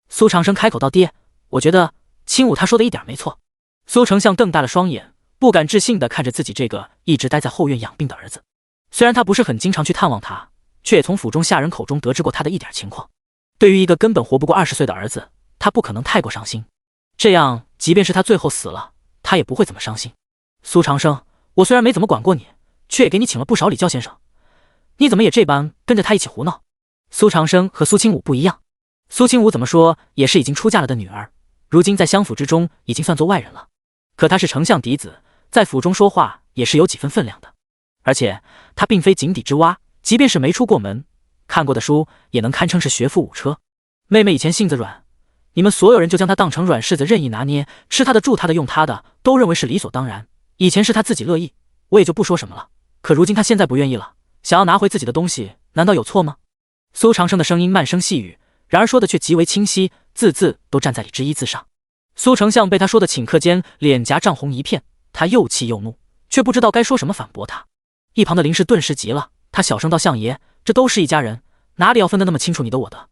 苏长生开口道：“爹，我觉得清武他说的一点没错。”苏丞相瞪大了双眼，不敢置信地看着自己这个一直待在后院养病的儿子。虽然他不是很经常去探望他，却也从府中下人口中得知过他的一点情况。对于一个根本活不过20岁的儿子，他不可能太过伤心。这样，即便是他最后死了，他也不会怎么伤心。苏长生，我虽然没怎么管过你，却也给你请了不少礼教先生，你怎么也这般跟着他一起胡闹？苏长生和苏清武不一样，苏清武怎么说也是已经出嫁了的女儿，如今在襄府之中已经算作外人了。可他是丞相嫡子，在府中说话也是有几分分量的。而且他并非井底之蛙，即便是没出过门，看过的书也能堪称是学富五车。妹妹以前性子软，你们所有人就将她当成软柿子任意拿捏，吃她的住她的用她的，都认为是理所当然。以前是她自己乐意，我也就不说什么了。可如今她现在不愿意了，想要拿回自己的东西，难道有错吗？苏长生的声音慢声细语，然而说的却极为清晰，字字都站在理之一字上。苏丞相被他说的顷刻间脸颊涨红一片，他又气又怒，却不知道该说什么反驳他。一旁的林氏顿时急了，他小声道：“相爷，这都是一家人，哪里要分得那么清楚你的我的？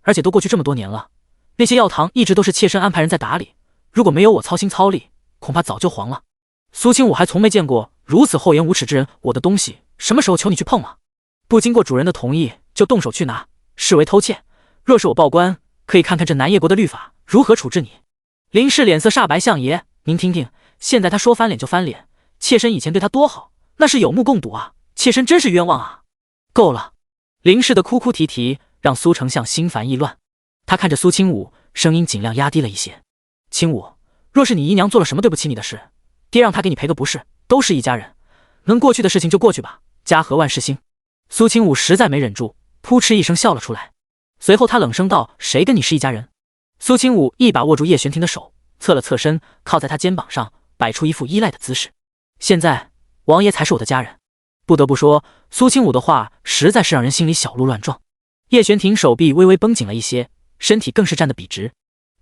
而且都过去这么多年了，那些药堂一直都是妾身安排人在打理，如果没有我操心操力，恐怕早就黄了。苏清武还从没见过如此厚颜无耻之人，我的东西什么时候求你去碰了？不经过主人的同意就动手去拿，视为偷窃。若是我报官，可以看看这南叶国的律法如何处置你。”林氏脸色煞白：“相爷，您听听，现在他说翻脸就翻脸，妾身以前对他多好，那是有目共睹啊，妾身真是冤枉啊！”够了！林氏的哭哭啼啼让苏丞相心烦意乱。他看着苏清武，声音尽量压低了一些：“清武，若是你姨娘做了什么对不起你的事，爹让他给你赔个不是，都是一家人，能过去的事情就过去吧，家和万事兴。”苏清武实在没忍住，扑哧一声笑了出来。随后他冷声道：“谁跟你是一家人？”苏清武一把握住叶玄庭的手，侧了侧身，靠在他肩膀上，摆出一副依赖的姿势。现在王爷才是我的家人。不得不说，苏清武的话实在是让人心里小鹿乱撞。叶玄庭手臂微微绷紧了一些，身体更是站得笔直。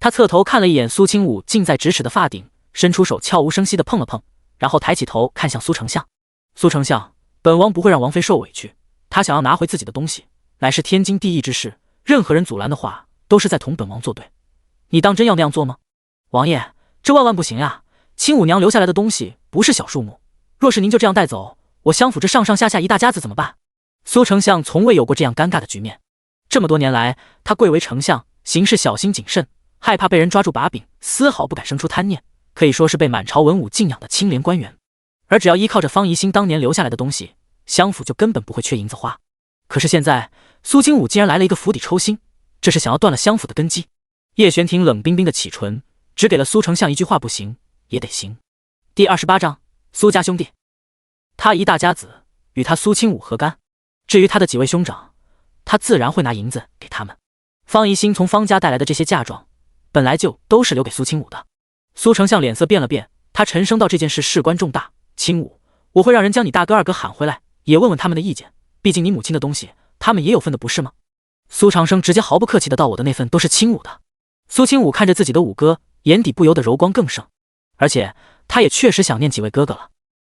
他侧头看了一眼苏清武近在咫尺的发顶，伸出手悄无声息地碰了碰，然后抬起头看向苏丞相：“苏丞相，本王不会让王妃受委屈，她想要拿回自己的东西，乃是天经地义之事，任何人阻拦的话，都是在同本王作对。你当真要那样做吗？王爷，这万万不行呀！清武娘留下来的东西不是小数目，若是您就这样带走，我襄府这上上下下一大家子怎么办？”苏丞相从未有过这样尴尬的局面。这么多年来，他贵为丞相，行事小心谨慎，害怕被人抓住把柄，丝毫不敢生出贪念，可以说是被满朝文武敬仰的清廉官员。而只要依靠着方怡心当年留下来的东西，襄府就根本不会缺银子花。可是现在，苏清武竟然来了一个釜底抽薪，这是想要断了襄府的根基。叶玄庭冷冰冰的启唇，只给了苏丞相一句话：“不行也得行。”第28章苏家兄弟。他一大家子与他苏清武何干？至于他的几位兄长，他自然会拿银子给他们。方怡心从方家带来的这些嫁妆，本来就都是留给苏清武的。苏丞相脸色变了变，他沉声道：“这件事事关重大，清武，我会让人将你大哥二哥喊回来，也问问他们的意见。毕竟你母亲的东西，他们也有份的，不是吗？”苏长生直接毫不客气的道：“我的那份都是清武的。”苏清武看着自己的五哥，眼底不由得柔光更盛，而且他也确实想念几位哥哥了。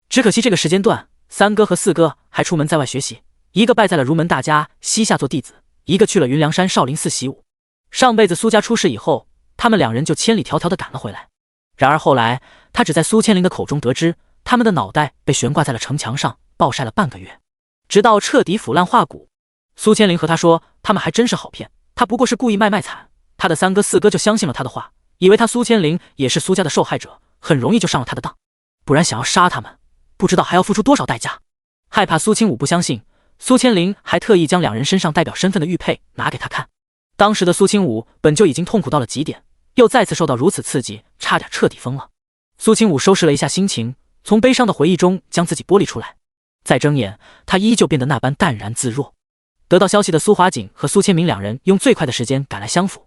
只可惜这个时间段，三哥和四哥还出门在外学习，一个拜在了儒门大家西夏做弟子，一个去了云梁山少林寺习武。上辈子苏家出事以后，他们两人就千里迢迢的赶了回来。然而后来，他只在苏千灵的口中得知，他们的脑袋被悬挂在了城墙上，暴晒了半个月，直到彻底腐烂化骨。苏千灵和他说，他们还真是好骗，他不过是故意卖惨。他的三哥四哥就相信了他的话，以为他苏千灵也是苏家的受害者，很容易就上了他的当。不然想要杀他们，不知道还要付出多少代价。害怕苏清武不相信，苏千灵还特意将两人身上代表身份的玉佩拿给他看。当时的苏清武本就已经痛苦到了极点，又再次受到如此刺激，差点彻底疯了。苏清武收拾了一下心情，从悲伤的回忆中将自己剥离出来，再睁眼，他依旧变得那般淡然自若。得到消息的苏华锦和苏千明两人用最快的时间赶来襄府。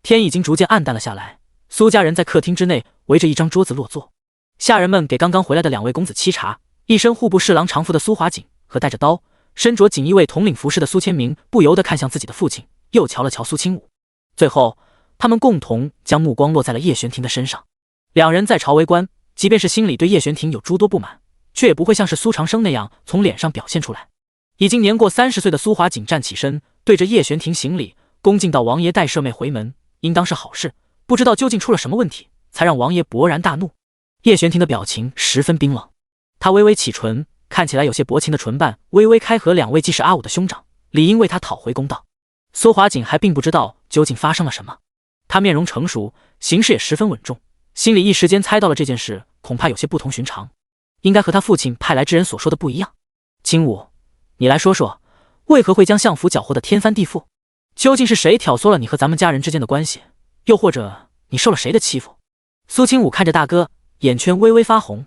天已经逐渐暗淡了下来，苏家人在客厅之内围着一张桌子落座，下人们给刚刚回来的两位公子沏茶。一身户部侍郎常服的苏华锦和带着刀、身着锦衣卫统领服饰的苏千明不由得看向自己的父亲，又瞧了瞧苏清武，最后他们共同将目光落在了叶玄庭的身上。两人在朝为官，即便是心里对叶玄庭有诸多不满，却也不会像是苏长生那样从脸上表现出来。已经年过30岁的苏华锦站起身，对着叶玄庭行礼，恭敬道：“王爷带舍妹回门，应当是好事，不知道究竟出了什么问题，才让王爷勃然大怒。”叶玄庭的表情十分冰冷，他微微启唇，看起来有些薄情的唇瓣微微开合。两位既是阿武的兄长，理应为他讨回公道。苏华锦还并不知道究竟发生了什么，他面容成熟，行事也十分稳重，心里一时间猜到了这件事恐怕有些不同寻常，应该和他父亲派来之人所说的不一样。青武，你来说说，为何会将相府搅和得天翻地覆？究竟是谁挑唆了你和咱们家人之间的关系？又或者你受了谁的欺负？苏青武看着大哥，眼圈微微发红。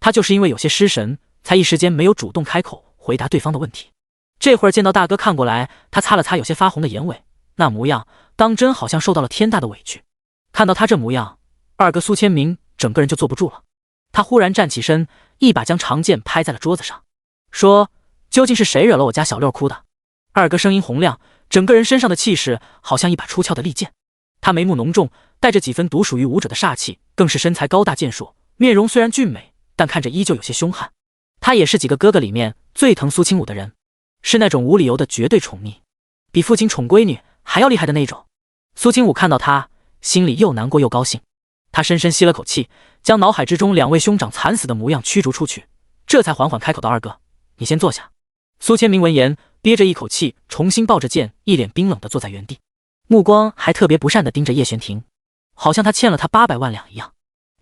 他就是因为有些失神，才一时间没有主动开口回答对方的问题。这会儿见到大哥看过来，他擦了擦有些发红的眼尾，那模样当真好像受到了天大的委屈。看到他这模样，二哥苏千明整个人就坐不住了。他忽然站起身，一把将长剑拍在了桌子上，说：究竟是谁惹了我家小六哭的？二哥声音洪亮，整个人身上的气势好像一把出鞘的利剑。他眉目浓重，带着几分独属于武者的煞气，更是身材高大健硕，面容虽然俊美，但看着依旧有些凶悍。他也是几个哥哥里面最疼苏青武的人，是那种无理由的绝对宠溺，比父亲宠闺女还要厉害的那种。苏青武看到他，心里又难过又高兴。他深深吸了口气，将脑海之中两位兄长惨死的模样驱逐出去，这才缓缓开口道：二哥，你先坐下。苏千明闻言憋着一口气，重新抱着剑，一脸冰冷地坐在原地，目光还特别不善地盯着叶玄庭，好像他欠了他800万两一样，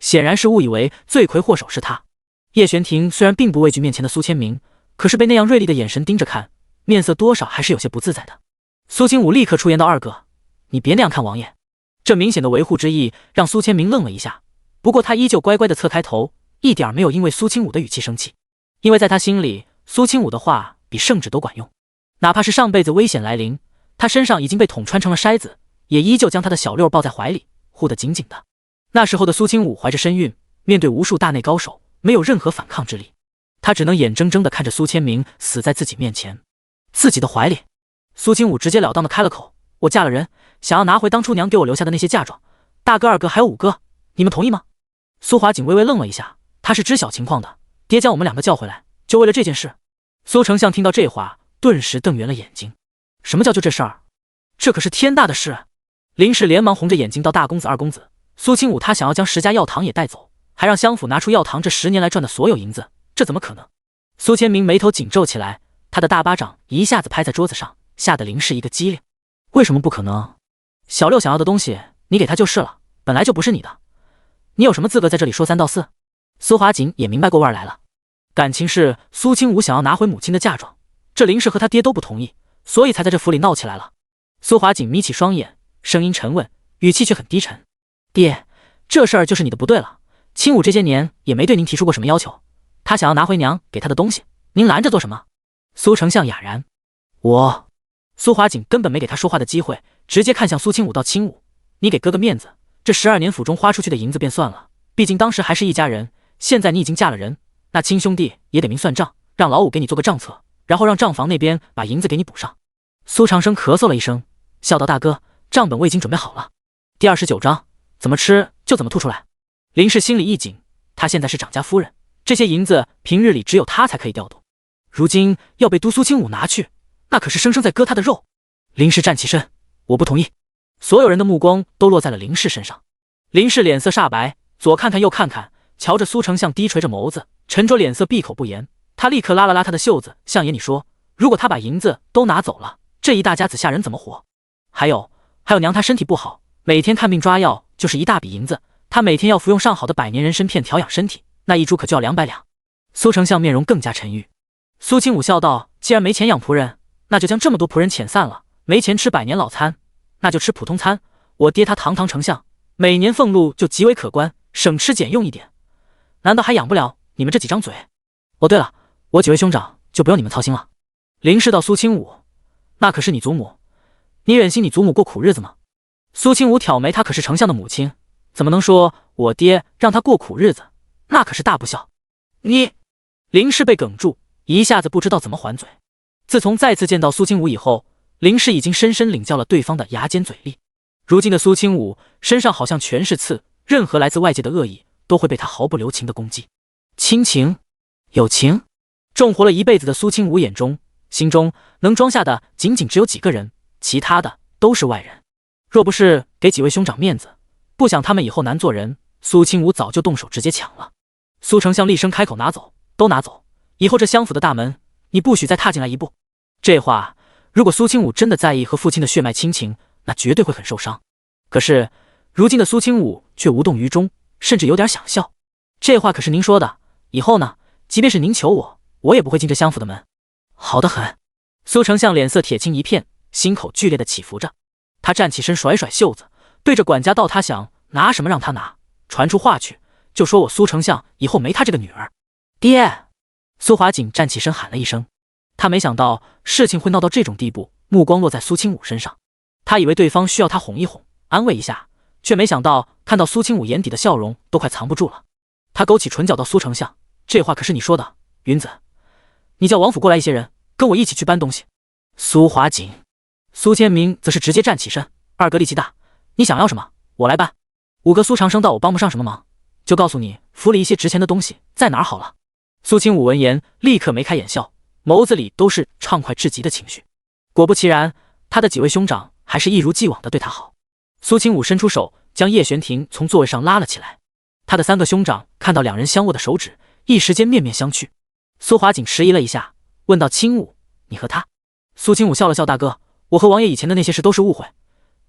显然是误以为罪魁祸首是他。叶玄庭虽然并不畏惧面前的苏千明，可是被那样锐利的眼神盯着看，面色多少还是有些不自在的。苏清武立刻出言道：二哥，你别那样看王爷。这明显的维护之意让苏千明愣了一下，不过他依旧乖乖地侧开头，一点没有因为苏清武的语气生气，因为在他心里，苏清武的话比圣旨都管用。哪怕是上辈子危险来临，他身上已经被捅穿成了筛子，也依旧将他的小六抱在怀里，护得紧紧的。那时候的苏清武怀着身孕，面对无数大内高手，没有任何反抗之力，他只能眼睁睁地看着苏千明死在自己面前，自己的怀里。苏清武直截了当地开了口：我嫁了人，想要拿回当初娘给我留下的那些嫁妆，大哥二哥还有五哥，你们同意吗？苏华锦微微愣了一下，他是知晓情况的，爹将我们两个叫回来，就为了这件事。苏丞相听到这话，顿时瞪圆了眼睛。什么叫就这事儿？这可是天大的事！林氏连忙红着眼睛道：大公子二公子，苏清武他想要将10家药堂也带走，还让襄府拿出药堂这10年来赚的所有银子，这怎么可能？苏千明眉头紧皱起来，他的大巴掌一下子拍在桌子上，吓得林氏一个激灵。为什么不可能？小六想要的东西你给他就是了，本来就不是你的，你有什么资格在这里说3道4？苏华锦也明白过味来了，感情是苏清武想要拿回母亲的嫁妆，这林氏和他爹都不同意，所以才在这府里闹起来了。苏华锦眯起双眼，声音沉稳，语气却很低沉：爹，这事儿就是你的不对了，清武这些年也没对您提出过什么要求，他想要拿回娘给他的东西，您拦着做什么？苏丞相哑然。苏华锦根本没给他说话的机会，直接看向苏清武道：清武，你给哥哥面子，这12年府中花出去的银子便算了，毕竟当时还是一家人，现在你已经嫁了人，那亲兄弟也得明算账，让老五给你做个账册，然后让账房那边把银子给你补上。苏长生咳嗽了一声，笑道：大哥，账本我已经准备好了。第29章，怎么吃就怎么吐出来。林氏心里一紧，他现在是长家夫人，这些银子平日里只有他才可以调度，如今要被都苏清武拿去，那可是生生在割他的肉。林氏站起身：我不同意。所有人的目光都落在了林氏身上。林氏脸色煞白，左看看右看看，瞧着苏丞相低垂着眸子，沉着脸色闭口不言。他立刻拉了拉他的袖子，相爷你说，如果他把银子都拿走了，这一大家子下人怎么活？还有娘她身体不好，每天看病抓药就是一大笔银子，她每天要服用上好的百年人参片调养身体，那一株可就要200两。苏丞相面容更加沉郁。苏清武笑道：既然没钱养仆人，那就将这么多仆人遣散了，没钱吃百年老餐，那就吃普通餐。我爹他堂堂丞相，每年俸禄就极为可观，省吃俭用一点，难道还养不了你们这几张嘴？哦对了，我几位兄长就不用你们操心了。林氏道：苏清武，那可是你祖母，你忍心你祖母过苦日子吗？苏清武挑眉，他可是丞相的母亲，怎么能说我爹让他过苦日子？那可是大不孝。你……林氏被哽住，一下子不知道怎么还嘴。自从再次见到苏清武以后，林氏已经深深领教了对方的牙尖嘴利。如今的苏清武身上好像全是刺，任何来自外界的恶意都会被他毫不留情的攻击。亲情、友情，重活了一辈子的苏清武眼中、心中能装下的仅仅只有几个人，其他的都是外人。若不是给几位兄长面子，不想他们以后难做人，苏清武早就动手直接抢了。苏丞相厉声开口：拿走，都拿走，以后这襄府的大门你不许再踏进来一步。这话如果苏清武真的在意和父亲的血脉亲情，那绝对会很受伤。可是如今的苏清武却无动于衷，甚至有点想笑。这话可是您说的，以后呢，即便是您求我，我也不会进这相府的门。好得很。苏丞相脸色铁青一片，心口剧烈的起伏着。他站起身，甩甩袖子，对着管家道：“他想拿什么让他拿，传出话去，就说我苏丞相以后没他这个女儿。”爹！苏华锦站起身喊了一声。他没想到事情会闹到这种地步，目光落在苏清武身上。他以为对方需要他哄一哄，安慰一下，却没想到看到苏清武眼底的笑容都快藏不住了。他勾起唇角道：“苏丞相，这话可是你说的。云子，你叫王府过来一些人，跟我一起去搬东西。”苏华锦。苏千明则是直接站起身：“二哥力气大，你想要什么，我来搬。五哥苏长生道我帮不上什么忙，就告诉你府里一些值钱的东西在哪儿好了。”苏清武闻言立刻眉开眼笑，眸子里都是畅快至极的情绪。果不其然，他的几位兄长还是一如既往的对他好。苏清武伸出手将叶玄庭从座位上拉了起来。他的三个兄长看到两人相握的手指，一时间面面相觑。苏华锦迟疑了一下，问道：“清武，你和他？”苏清武笑了笑：“大哥，我和王爷以前的那些事都是误会，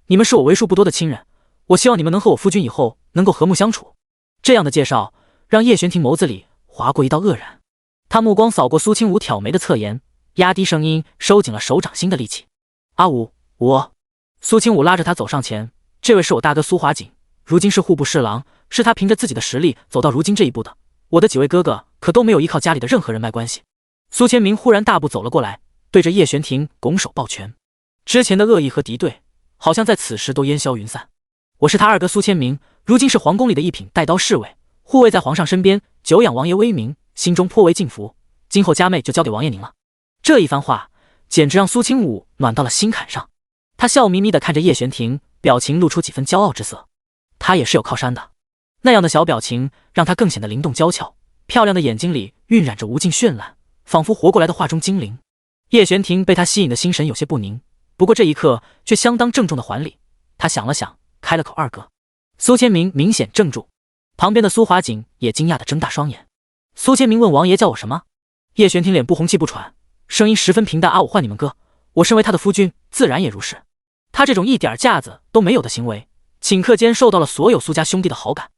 你们是我为数不多的亲人，我希望你们能和我夫君以后能够和睦相处。”这样的介绍让叶玄庭眸子里划过一道愕然，他目光扫过苏清武挑眉的侧颜，压低声音，收紧了手掌心的力气：“阿武，我……”苏清武拉着他走上前：“这位是我大哥苏华锦，如今是户部侍郎，是他凭着自己的实力走到如今这一步的。我的几位哥哥可都没有依靠家里的任何人脉关系。”苏千明忽然大步走了过来，对着叶玄庭拱手抱拳。之前的恶意和敌对，好像在此时都烟消云散。我是他二哥苏千明，如今是皇宫里的一品带刀侍卫，护卫在皇上身边，久仰王爷威名，心中颇为敬服。今后家妹就交给王爷您了。这一番话简直让苏清武暖到了心坎上。他笑眯眯地看着叶玄庭，表情露出几分骄傲之色。他也是有靠山的，那样的小表情让他更显得灵动娇俏，漂亮的眼睛里晕染着无尽绚烂，仿佛活过来的画中精灵。叶玄庭被他吸引的心神有些不宁，不过这一刻却相当郑重的还礼。他想了想，开了口：“二哥。”苏千明明显怔住，旁边的苏华锦也惊讶地睁大双眼。苏千明问：“王爷叫我什么？”叶玄庭脸不红气不喘，声音十分平淡：“啊，我唤你们哥，我身为他的夫君，自然也如是。”他这种一点架子都没有的行为，顷刻间受到了所有苏家兄弟的好感。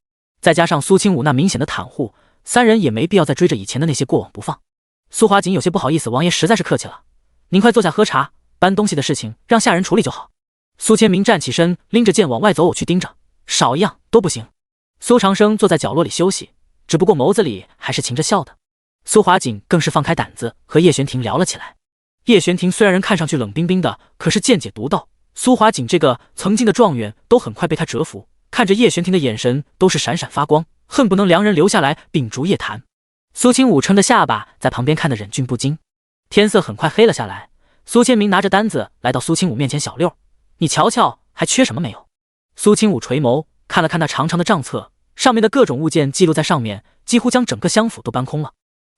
再加上苏清武那明显的袒护，三人也没必要再追着以前的那些过往不放。苏华锦有些不好意思：“王爷实在是客气了，您快坐下喝茶，搬东西的事情让下人处理就好。”苏千明站起身，拎着剑往外走：“我去盯着，少一样都不行。”苏长生坐在角落里休息，只不过眸子里还是噙着笑的。苏华锦更是放开胆子和叶玄庭聊了起来。叶玄庭虽然人看上去冷冰冰的，可是见解独到。苏华锦这个曾经的状元都很快被他折服，看着叶玄庭的眼神都是闪闪发光，恨不能两人留下来秉烛夜谈。苏清武撑着下巴在旁边看得忍俊不禁。天色很快黑了下来，苏千明拿着单子来到苏清武面前：“小六，你瞧瞧还缺什么没有？”苏清武垂眸看了看那长长的账册，上面的各种物件记录在上面，几乎将整个乡府都搬空了。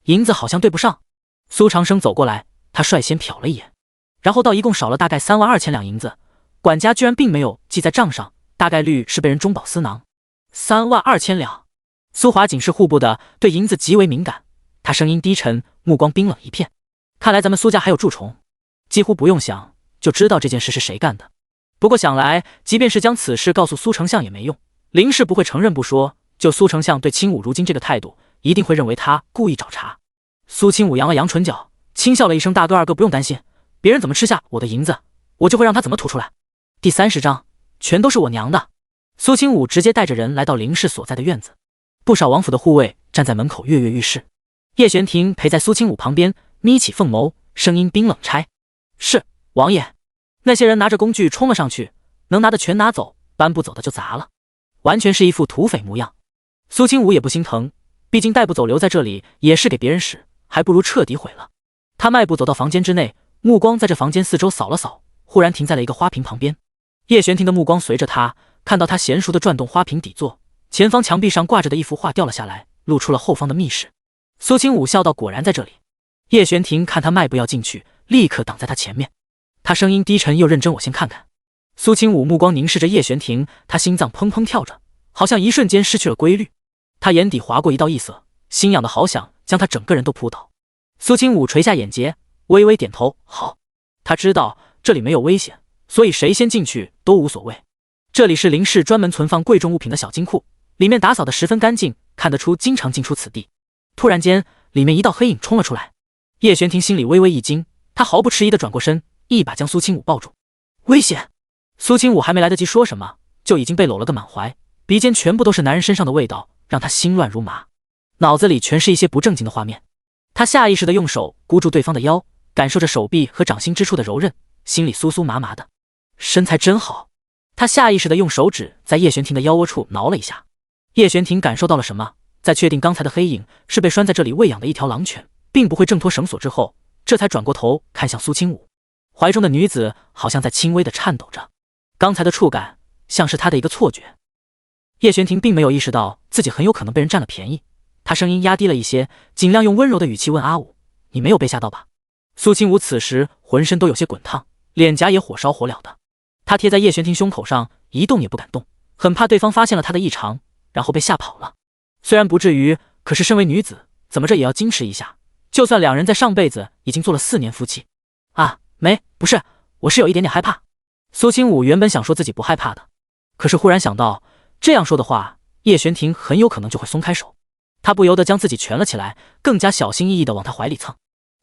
银子好像对不上。苏长生走过来，他率先瞟了一眼，然后道：“一共少了大概32000两银子，管家居然并没有记在账上，大概率是被人中饱私囊。”32000两。苏华锦是户部的，对银子极为敏感，他声音低沉，目光冰冷一片。看来咱们苏家还有蛀虫，几乎不用想就知道这件事是谁干的。不过想来，即便是将此事告诉苏丞相也没用，林氏不会承认不说。就苏丞相对清武如今这个态度，一定会认为他故意找茬。苏清武扬了扬唇角，轻笑了一声：“大哥二哥不用担心，别人怎么吃下我的银子，我就会让他怎么吐出来。第30章全都是我娘的。”苏清武直接带着人来到林氏所在的院子，不少王府的护卫站在门口跃跃欲试。叶玄庭陪在苏清武旁边，眯起凤眸，声音冰冷：“差。”“是，王爷。”那些人拿着工具冲了上去，能拿的全拿走，搬不走的就砸了，完全是一副土匪模样。苏清武也不心疼，毕竟带不走留在这里也是给别人使，还不如彻底毁了。他迈步走到房间之内，目光在这房间四周扫了扫，忽然停在了一个花瓶旁边。叶玄庭的目光随着他，看到他娴熟地转动花瓶底座，前方墙壁上挂着的一幅画掉了下来，露出了后方的密室。苏清武笑道：“果然在这里。”叶玄庭看他迈步要进去，立刻挡在他前面。他声音低沉又认真：“我先看看。”苏清武目光凝视着叶玄庭，他心脏砰砰跳着，好像一瞬间失去了规律。他眼底划过一道异色，心痒的好想将他整个人都扑倒。苏清武垂下眼睫，微微点头：“好。”他知道这里没有危险，所以谁先进去都无所谓。这里是林氏专门存放贵重物品的小金库，里面打扫得十分干净，看得出经常进出此地。突然间，里面一道黑影冲了出来，叶璇婷心里微微一惊，他毫不迟疑地转过身，一把将苏清武抱住。危险！苏清武还没来得及说什么，就已经被搂了个满怀，鼻尖全部都是男人身上的味道，让他心乱如麻，脑子里全是一些不正经的画面。他下意识地用手箍住对方的腰，感受着手臂和掌心之处的柔韧，心里酥酥麻麻的。身材真好。他下意识地用手指在叶璇婷的腰窝处挠了一下。叶璇婷感受到了什么，在确定刚才的黑影是被拴在这里喂养的一条狼犬，并不会挣脱绳索之后，这才转过头看向苏清武。怀中的女子好像在轻微地颤抖着，刚才的触感像是她的一个错觉。叶璇婷并没有意识到自己很有可能被人占了便宜，她声音压低了一些，尽量用温柔的语气问阿武：“你没有被吓到吧？”苏清武此时浑身都有些滚烫，脸颊也火烧火燎的。他贴在叶璇婷胸口上，一动也不敢动，很怕对方发现了他的异常，然后被吓跑了。虽然不至于，可是身为女子，怎么着也要矜持一下。就算两人在上辈子已经做了4年夫妻。不是，我是有一点点害怕。苏清武原本想说自己不害怕的，可是忽然想到这样说的话，叶璇婷很有可能就会松开手。他不由得将自己蜷了起来，更加小心翼翼地往他怀里蹭。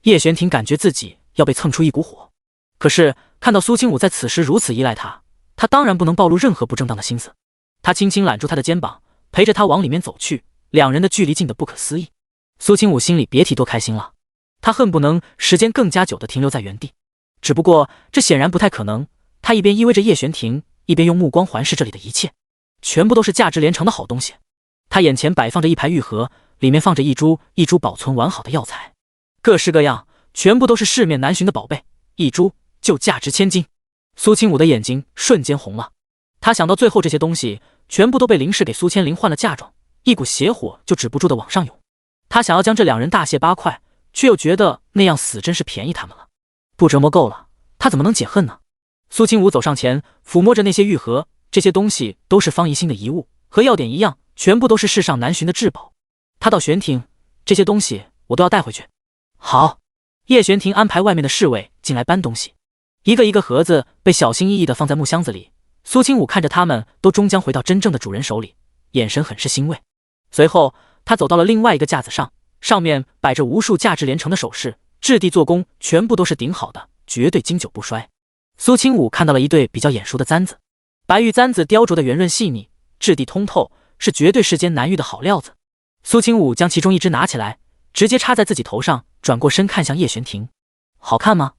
叶璇婷感觉自己要被蹭出一股火，可是看到苏清武在此时如此依赖他，他当然不能暴露任何不正当的心思。他轻轻揽住他的肩膀，陪着他往里面走去，两人的距离近得不可思议。苏清武心里别提多开心了，他恨不能时间更加久地停留在原地。只不过这显然不太可能，他一边依偎着叶璇婷，一边用目光环视这里的一切，全部都是价值连城的好东西。他眼前摆放着一排玉盒，里面放着一株保存完好的药材，各式各样，全部都是市面难寻的宝贝，一株就价值千金。苏清武的眼睛瞬间红了，他想到最后这些东西全部都被林氏给苏千灵换了嫁妆，一股邪火就止不住的往上涌。他想要将这两人大卸八块，却又觉得那样死真是便宜他们了。不折磨够了，他怎么能解恨呢？苏清武走上前，抚摸着那些玉盒，这些东西都是方怡心的遗物，和药典一样，全部都是世上难寻的至宝。他道：“玄婷，这些东西我都要带回去。”好。叶璇婷安排外面的侍卫进来搬东西，一个一个盒子被小心翼翼地放在木箱子里。苏清武看着他们都终将回到真正的主人手里，眼神很是欣慰。随后他走到了另外一个架子上，上面摆着无数价值连城的首饰，质地做工全部都是顶好的，绝对经久不衰。苏清武看到了一对比较眼熟的簪子，白玉簪子雕琢的圆润细腻，质地通透，是绝对世间难遇的好料子。苏清武将其中一只拿起来，直接插在自己头上，转过身看向叶璇婷：“好看吗？”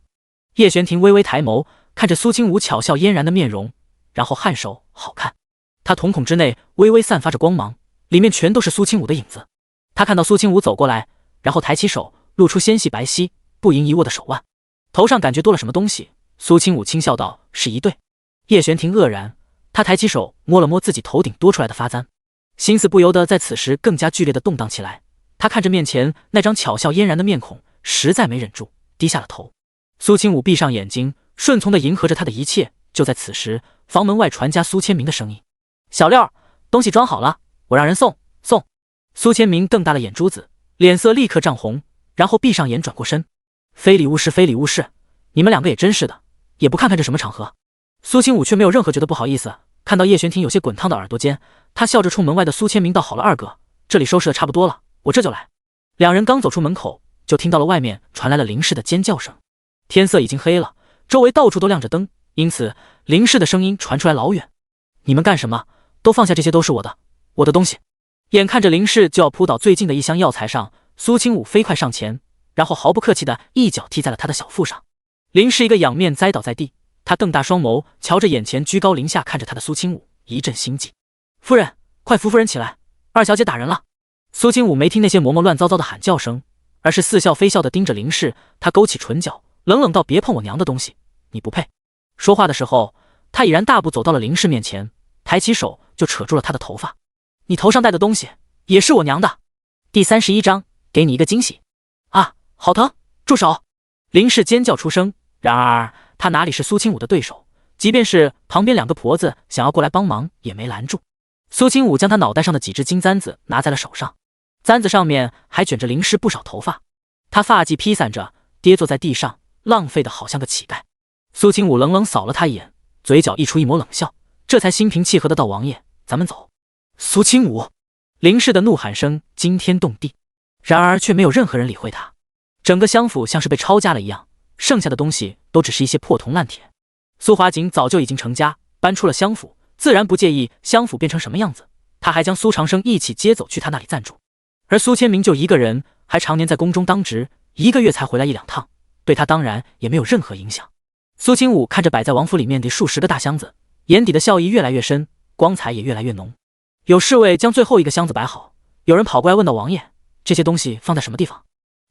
叶璇婷微微抬眸，看着苏清武巧笑嫣然的面容，然后颔首：“好看。”他瞳孔之内微微散发着光芒，里面全都是苏清武的影子。他看到苏清武走过来，然后抬起手，露出纤细白皙、不盈一握的手腕，头上感觉多了什么东西。苏清武轻笑道：“是一对。”叶璇婷愕然，他抬起手摸了摸自己头顶多出来的发簪，心思不由得在此时更加剧烈的动荡起来。他看着面前那张巧笑嫣然的面孔，实在没忍住，低下了头。苏清武闭上眼睛，顺从地迎合着他的一切。就在此时，房门外传家苏千明的声音：“小六，东西装好了，我让人送。”苏千明瞪大了眼珠子，脸色立刻涨红，然后闭上眼转过身：“非礼勿视，非礼勿视，你们两个也真是的，也不看看这什么场合。”苏清武却没有任何觉得不好意思，看到叶璇婷有些滚烫的耳朵尖，他笑着冲门外的苏千明道：“好了，二哥，这里收拾的差不多了，我这就来。”两人刚走出门口，就听到了外面传来了林氏的尖叫声。天色已经黑了，周围到处都亮着灯，因此林氏的声音传出来老远：“你们干什么？都放下，这些都是我的东西。”眼看着林氏就要扑倒最近的一箱药材上，苏清武飞快上前，然后毫不客气地一脚踢在了他的小腹上。林氏一个仰面栽倒在地，他瞪大双眸，瞧着眼前居高临下看着他的苏清武，一阵心悸：“夫人，快扶夫人起来，二小姐打人了！”苏清武没听那些嬷嬷乱糟糟的喊叫声，而是似笑非笑地盯着林氏，他勾起唇角，冷冷道：“别碰我娘的东西，你不配！”说话的时候，他已然大步走到了林氏面前，抬起手就扯住了他的头发：“你头上戴的东西也是我娘的。第31章，给你一个惊喜。”啊，好疼！住手！林氏尖叫出声。然而他哪里是苏清武的对手，即便是旁边两个婆子想要过来帮忙，也没拦住。苏清武将他脑袋上的几只金簪子拿在了手上，簪子上面还卷着林氏不少头发，他发髻披散着，跌坐在地上，浪费的好像个乞丐。苏清武冷冷扫了他一眼，嘴角溢出一抹冷笑，这才心平气和的道：“王爷，咱们走。”苏清武！林氏的怒喊声惊天动地，然而却没有任何人理会他。整个襄府像是被抄家了一样，剩下的东西都只是一些破铜烂铁。苏华景早就已经成家，搬出了襄府，自然不介意襄府变成什么样子。他还将苏长生一起接走去他那里暂住，而苏千明就一个人，还常年在宫中当值，1个月才回来1、2趟，对他当然也没有任何影响。苏清武看着摆在王府里面的数十个大箱子，眼底的笑意越来越深，光彩也越来越浓。有侍卫将最后一个箱子摆好，有人跑过来问道：“王爷，这些东西放在什么地方？”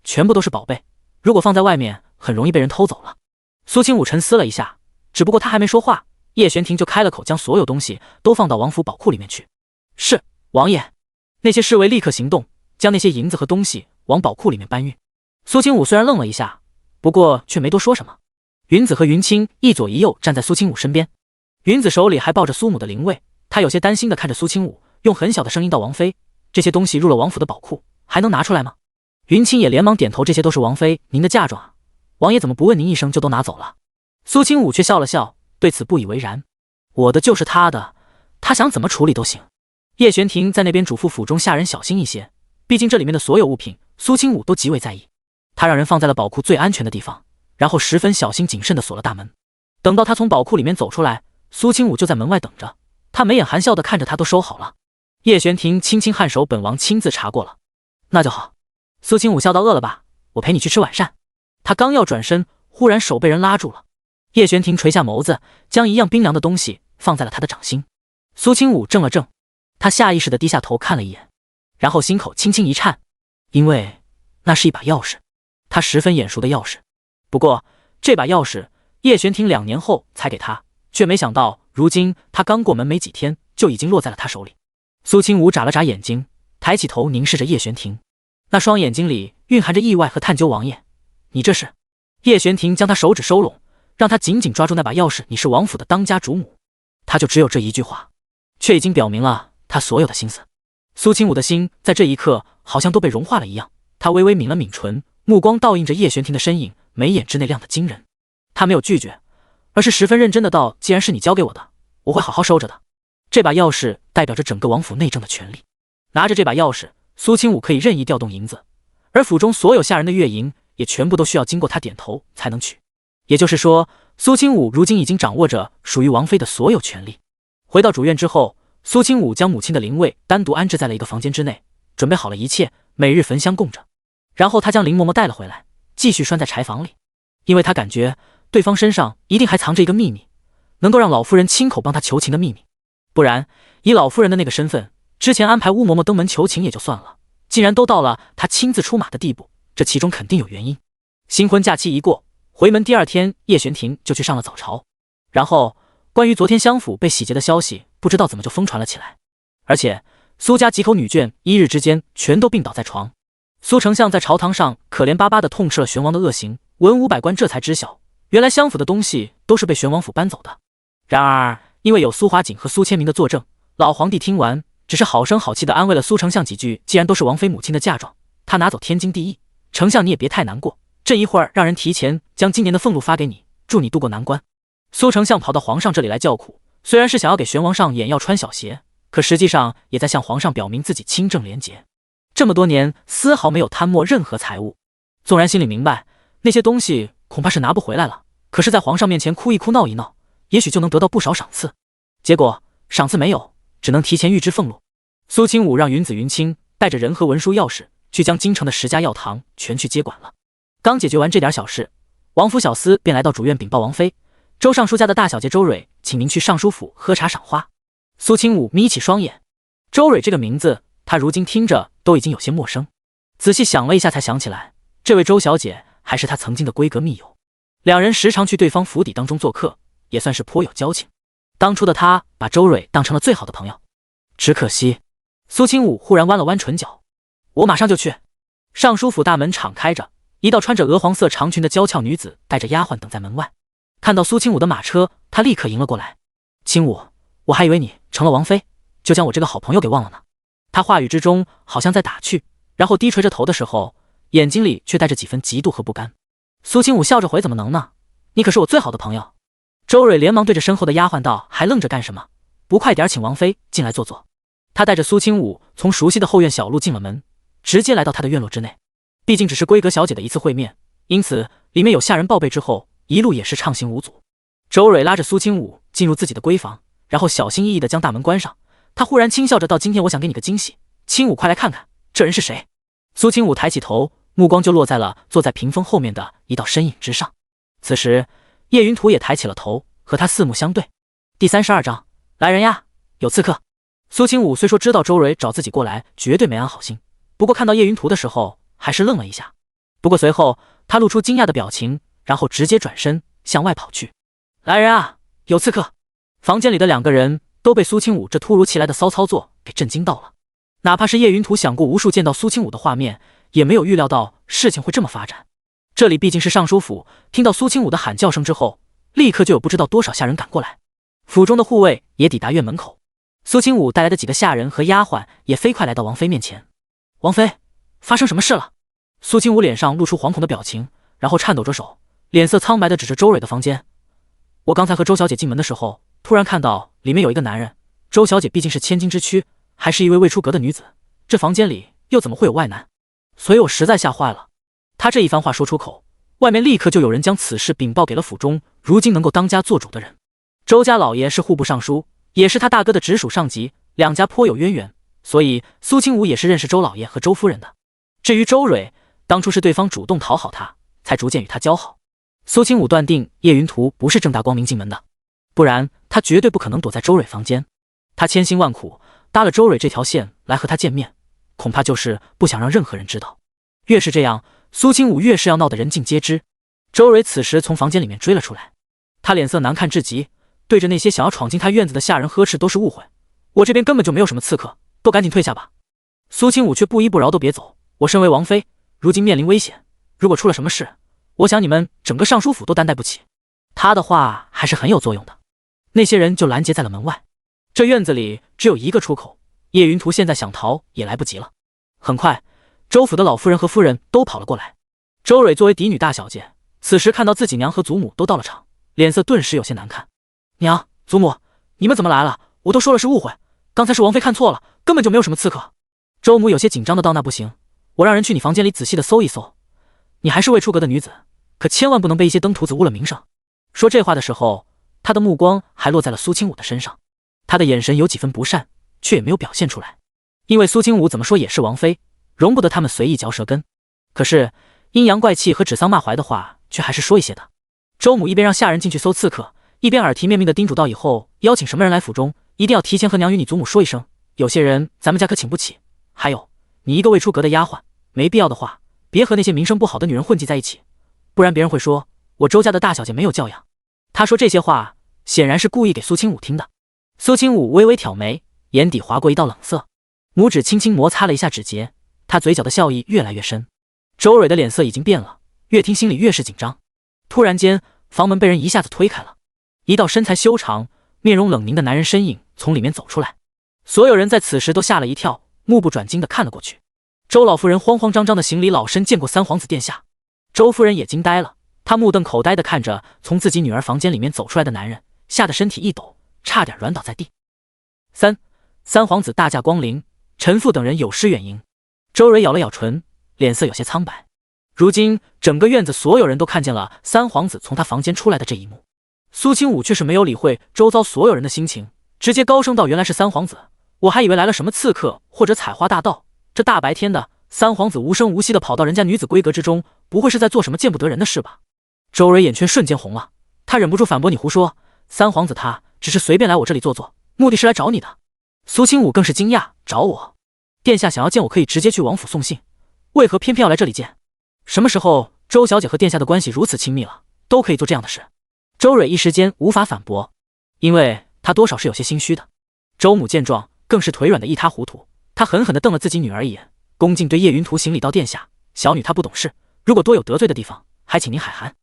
全部都是宝贝，如果放在外面，很容易被人偷走了。苏清武沉思了一下，只不过他还没说话，叶玄庭就开了口，将所有东西都放到王府宝库里面去。是，王爷。那些侍卫立刻行动，将那些银子和东西往宝库里面搬运。苏清武虽然愣了一下，不过却没多说什么。云子和云清一左一右站在苏清武身边，云子手里还抱着苏母的灵位，他有些担心地看着苏清武，用很小的声音道：“王妃，这些东西入了王府的宝库，还能拿出来吗？”云清也连忙点头：“这些都是王妃您的嫁妆啊，王爷怎么不问您一声就都拿走了？”苏清武却笑了笑，对此不以为然：“我的就是他的，他想怎么处理都行。”叶玄庭在那边嘱咐府中下人小心一些，毕竟这里面的所有物品，苏清武都极为在意。他让人放在了宝库最安全的地方，然后十分小心谨慎地锁了大门。等到他从宝库里面走出来，苏清武就在门外等着，他眉眼含笑地看着他都收好了。叶玄庭轻轻颔首：“本王亲自查过了。”那就好。苏清武笑道：“饿了吧？我陪你去吃晚膳。”他刚要转身，忽然手被人拉住了。叶玄庭垂下眸子，将一样冰凉的东西放在了他的掌心。苏清武怔了怔，他下意识地低下头看了一眼，然后心口轻轻一颤，因为那是一把钥匙，他十分眼熟的钥匙。不过这把钥匙叶玄庭2年后才给他，却没想到如今他刚过门没几天，就已经落在了他手里。苏清武眨了眨眼睛，抬起头凝视着叶玄庭，那双眼睛里蕴含着意外和探究。“王爷，你这是？”叶玄庭将他手指收拢，让他紧紧抓住那把钥匙。“你是王府的当家主母。”他就只有这一句话，却已经表明了他所有的心思。苏清武的心在这一刻好像都被融化了一样，他微微抿了抿唇，目光倒映着叶玄庭的身影，眉眼之内亮得惊人。他没有拒绝，而是十分认真的道：“既然是你交给我的，我会好好收着的。”这把钥匙代表着整个王府内政的权利，拿着这把钥匙，苏清武可以任意调动银子，而府中所有下人的月银也全部都需要经过他点头才能取。也就是说，苏清武如今已经掌握着属于王妃的所有权利。回到主院之后，苏清武将母亲的灵位单独安置在了一个房间之内，准备好了一切，每日焚香供着。然后他将林嬷嬷带了回来，继续拴在柴房里，因为他感觉对方身上一定还藏着一个秘密，能够让老夫人亲口帮他求情的秘密。不然以老夫人的那个身份，之前安排乌嬷嬷登门求情也就算了，竟然都到了他亲自出马的地步，这其中肯定有原因。新婚假期一过，回门第2天，叶玄庭就去上了早朝。然后关于昨天襄府被洗劫的消息，不知道怎么就疯传了起来，而且苏家几口女眷1日之间全都病倒在床。苏丞相在朝堂上可怜巴巴地痛斥了玄王的恶行，文武百官这才知晓，原来襄府的东西都是被玄王府搬走的。然而因为有苏华景和苏千明的作证，老皇帝听完只是好声好气地安慰了苏丞相几句，既然都是王妃母亲的嫁妆，他拿走天经地义，丞相你也别太难过，这一会儿让人提前将今年的俸禄发给你，祝你渡过难关。苏丞相跑到皇上这里来叫苦，虽然是想要给玄王上眼药穿小鞋，可实际上也在向皇上表明自己清正廉洁，这么多年丝毫没有贪墨任何财物。纵然心里明白那些东西恐怕是拿不回来了，可是在皇上面前哭一哭闹一闹，也许就能得到不少赏赐。结果赏赐没有，只能提前预支俸禄。苏清武让云子云清带着人和文书钥匙去将京城的10家药堂全去接管了。刚解决完这点小事，王府小厮便来到主院禀报王妃，周尚书家的大小姐周蕊请您去尚书府喝茶赏花。苏清武眯起双眼，周蕊这个名字他如今听着都已经有些陌生，仔细想了一下才想起来，这位周小姐还是他曾经的闺阁密友，两人时常去对方府邸当中做客，也算是颇有交情。当初的他把周蕊当成了最好的朋友，只可惜苏清武忽然弯了弯唇角，我马上就去。尚书府大门敞开着，一道穿着鹅黄色长裙的娇俏女子带着丫鬟等在门外。看到苏清武的马车，她立刻迎了过来。清武，我还以为你成了王妃，就将我这个好朋友给忘了呢。她话语之中好像在打趣，然后低垂着头的时候，眼睛里却带着几分嫉妒和不甘。苏清武笑着回，怎么能呢？你可是我最好的朋友。周蕊连忙对着身后的丫鬟道：“还愣着干什么？不快点请王妃进来坐坐。”他带着苏清武从熟悉的后院小路进了门，直接来到他的院落之内。毕竟只是闺阁小姐的一次会面，因此里面有下人报备之后，一路也是畅行无阻。周蕊拉着苏清武进入自己的闺房，然后小心翼翼地将大门关上。他忽然轻笑着道：“今天我想给你个惊喜，清武，快来看看这人是谁。”苏清武抬起头，目光就落在了坐在屏风后面的一道身影之上。此时叶云图也抬起了头，和他四目相对。第32章，来人呀，有刺客。苏清武虽说知道周蕊找自己过来绝对没安好心，不过看到叶云图的时候还是愣了一下。不过随后他露出惊讶的表情，然后直接转身向外跑去。来人啊，有刺客！房间里的2个人都被苏清武这突如其来的骚操作给震惊到了。哪怕是叶云图想过无数见到苏清武的画面，也没有预料到事情会这么发展。这里毕竟是尚书府，听到苏清武的喊叫声之后，立刻就有不知道多少下人赶过来。府中的护卫也抵达院门口，苏清武带来的几个下人和丫鬟也飞快来到王妃面前。王妃，发生什么事了？苏清武脸上露出惶恐的表情，然后颤抖着手，脸色苍白地指着周蕊的房间。我刚才和周小姐进门的时候，突然看到里面有一个男人。周小姐毕竟是千金之躯，还是一位未出阁的女子，这房间里又怎么会有外男？所以我实在吓坏了。他这一番话说出口，外面立刻就有人将此事禀报给了府中如今能够当家做主的人。周家老爷是户部尚书，也是他大哥的直属上级，两家颇有渊源，所以苏清武也是认识周老爷和周夫人的。至于周蕊，当初是对方主动讨好他，才逐渐与他交好。苏清武断定叶云图不是正大光明进门的，不然他绝对不可能躲在周蕊房间。他千辛万苦搭了周蕊这条线来和他见面，恐怕就是不想让任何人知道。越是这样，苏清武越是要闹得人尽皆知。周蕊此时从房间里面追了出来，他脸色难看至极，对着那些想要闯进他院子的下人呵斥：“都是误会，我这边根本就没有什么刺客，都赶紧退下吧。”苏清武却不依不饶：“都别走，我身为王妃，如今面临危险，如果出了什么事，我想你们整个尚书府都担待不起。”他的话还是很有作用的，那些人就拦截在了门外。这院子里只有一个出口，叶云图现在想逃也来不及了。很快，周府的老夫人和夫人都跑了过来。周蕊作为嫡女大小姐，此时看到自己娘和祖母都到了场，脸色顿时有些难看。“娘，祖母，你们怎么来了？我都说了是误会，刚才是王妃看错了，根本就没有什么刺客。”周母有些紧张的道：“那不行，我让人去你房间里仔细的搜一搜，你还是未出阁的女子，可千万不能被一些登徒子污了名声。”说这话的时候，他的目光还落在了苏清武的身上，他的眼神有几分不善，却也没有表现出来，因为苏清武怎么说也是王妃，容不得他们随意嚼舌根。可是阴阳怪气和指桑骂槐的话却还是说一些的。周母一边让下人进去搜刺客，一边耳提面命的叮嘱到：“以后邀请什么人来府中，一定要提前和娘与你祖母说一声，有些人咱们家可请不起。还有，你一个未出阁的丫鬟，没必要的话，别和那些名声不好的女人混迹在一起，不然别人会说我周家的大小姐没有教养。”他说这些话显然是故意给苏清武听的。苏清武微微挑眉，眼底划过一道冷色，拇指轻轻摩擦了一下指节，他嘴角的笑意越来越深。周蕊的脸色已经变了，越听心里越是紧张。突然间，房门被人一下子推开了，一道身材修长、面容冷凝的男人身影从里面走出来。所有人在此时都吓了一跳，目不转睛地看了过去。周老夫人慌慌张张地行礼：“老身见过三皇子殿下。”周夫人也惊呆了，她目瞪口呆地看着从自己女儿房间里面走出来的男人，吓得身体一抖，差点软倒在地。三皇子大驾光临，臣妇等人有失远迎。周蕊咬了咬唇，脸色有些苍白。如今整个院子所有人都看见了三皇子从他房间出来的这一幕，苏清武却是没有理会周遭所有人的心情，直接高声道：“原来是三皇子，我还以为来了什么刺客或者采花大盗，这大白天的，三皇子无声无息地跑到人家女子闺阁之中，不会是在做什么见不得人的事吧？”周蕊眼圈瞬间红了，他忍不住反驳：“你胡说，三皇子他只是随便来我这里坐坐，目的是来找你的。”苏清武更是惊讶：“找我？殿下想要见我可以直接去王府送信，为何偏偏要来这里见？什么时候周小姐和殿下的关系如此亲密了，都可以做这样的事？”周蕊一时间无法反驳，因为她多少是有些心虚的。周母见状更是腿软的一塌糊涂，她狠狠地瞪了自己女儿一眼，恭敬对叶云图行礼道：“殿下，小女她不懂事，如果多有得罪的地方，还请您海涵。”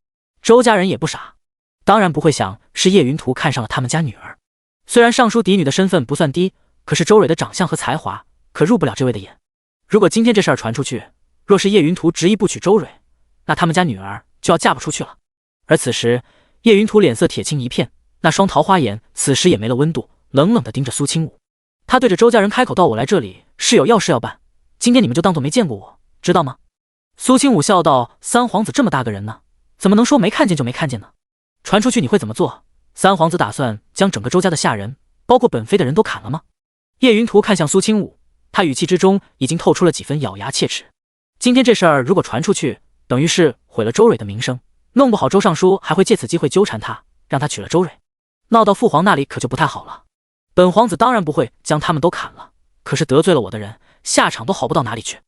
周家人也不傻，当然不会想是叶云图看上了他们家女儿。虽然尚书嫡女的身份不算低，可是周蕊的长相和才华可入不了这位的眼。如果今天这事儿传出去，若是叶云图执意不娶周蕊，那他们家女儿就要嫁不出去了。而此时叶云图脸色铁青一片，那双桃花眼此时也没了温度，冷冷地盯着苏清武。他对着周家人开口道：“我来这里是有要事要办，今天你们就当作没见过我，知道吗？”苏清武笑道：“三皇子这么大个人呢，怎么能说没看见就没看见呢？传出去你会怎么做？三皇子打算将整个周家的下人，包括本妃的人都砍了吗？”叶云图看向苏清武，他语气之中已经透出了几分咬牙切齿。今天这事儿如果传出去，等于是毁了周蕊的名声，弄不好周尚书还会借此机会纠缠他，让他娶了周蕊，闹到父皇那里可就不太好了。本皇子当然不会将他们都砍了，可是得罪了我的人，下场都好不到哪里去。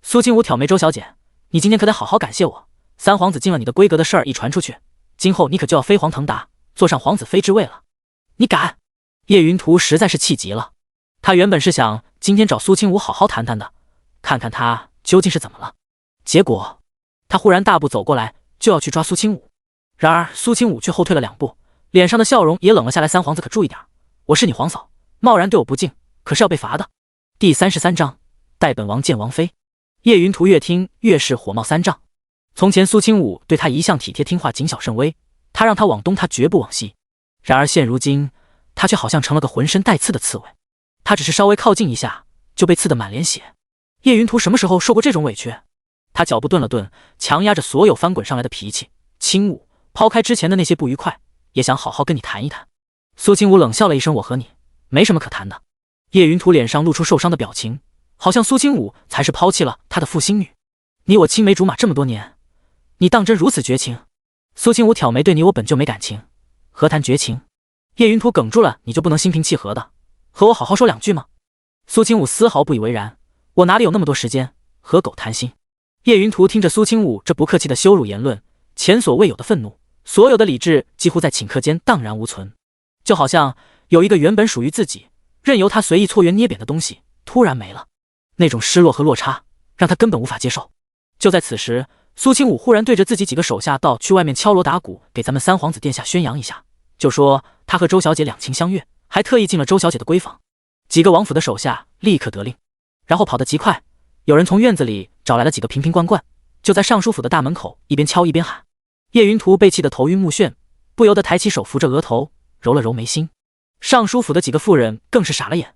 苏清武挑眉：“周小姐，你今天可得好好感谢我。三皇子进了你的闺阁的事儿一传出去，今后你可就要飞黄腾达，坐上皇子妃之位了。你敢！”叶云图实在是气急了，他原本是想今天找苏清武好好谈谈的，看看他究竟是怎么了。结果他忽然大步走过来，就要去抓苏清武，然而苏清武却后退了2步，脸上的笑容也冷了下来。“三皇子可注意点，我是你皇嫂，贸然对我不敬，可是要被罚的。”第33章，待本王见王妃。叶云图越听越是火冒三丈。从前苏清武对他一向体贴听话，谨小慎微，他让他往东，他绝不往西。然而现如今，他却好像成了个浑身带刺的刺猬，他只是稍微靠近一下，就被刺得满脸血。叶云图什么时候受过这种委屈？他脚步顿了顿，强压着所有翻滚上来的脾气：“清武，抛开之前的那些不愉快，也想好好跟你谈一谈。”苏清武冷笑了一声：“我和你没什么可谈的。”叶云图脸上露出受伤的表情，好像苏清武才是抛弃了他的负心女。“你我青梅竹马这么多年，你当真如此绝情？”苏清武挑眉：“对你我本就没感情，何谈绝情？”叶云图哽住了：“你就不能心平气和的和我好好说2句吗？”苏清武丝毫不以为然：“我哪里有那么多时间和狗谈心？”叶云图听着苏清武这不客气的羞辱言论，前所未有的愤怒，所有的理智几乎在顷刻间荡然无存，就好像有一个原本属于自己，任由他随意搓圆捏扁的东西突然没了，那种失落和落差让他根本无法接受。就在此时，苏清武忽然对着自己几个手下道：“去外面敲锣打鼓，给咱们三皇子殿下宣扬一下，就说他和周小姐两情相悦，还特意进了周小姐的闺房。”几个王府的手下立刻得令，然后跑得极快，有人从院子里找来了几个瓶瓶罐罐，就在尚书府的大门口一边敲一边喊。叶云图被气得头晕目眩，不由得抬起手扶着额头，揉了揉眉心。尚书府的几个妇人更是傻了眼：“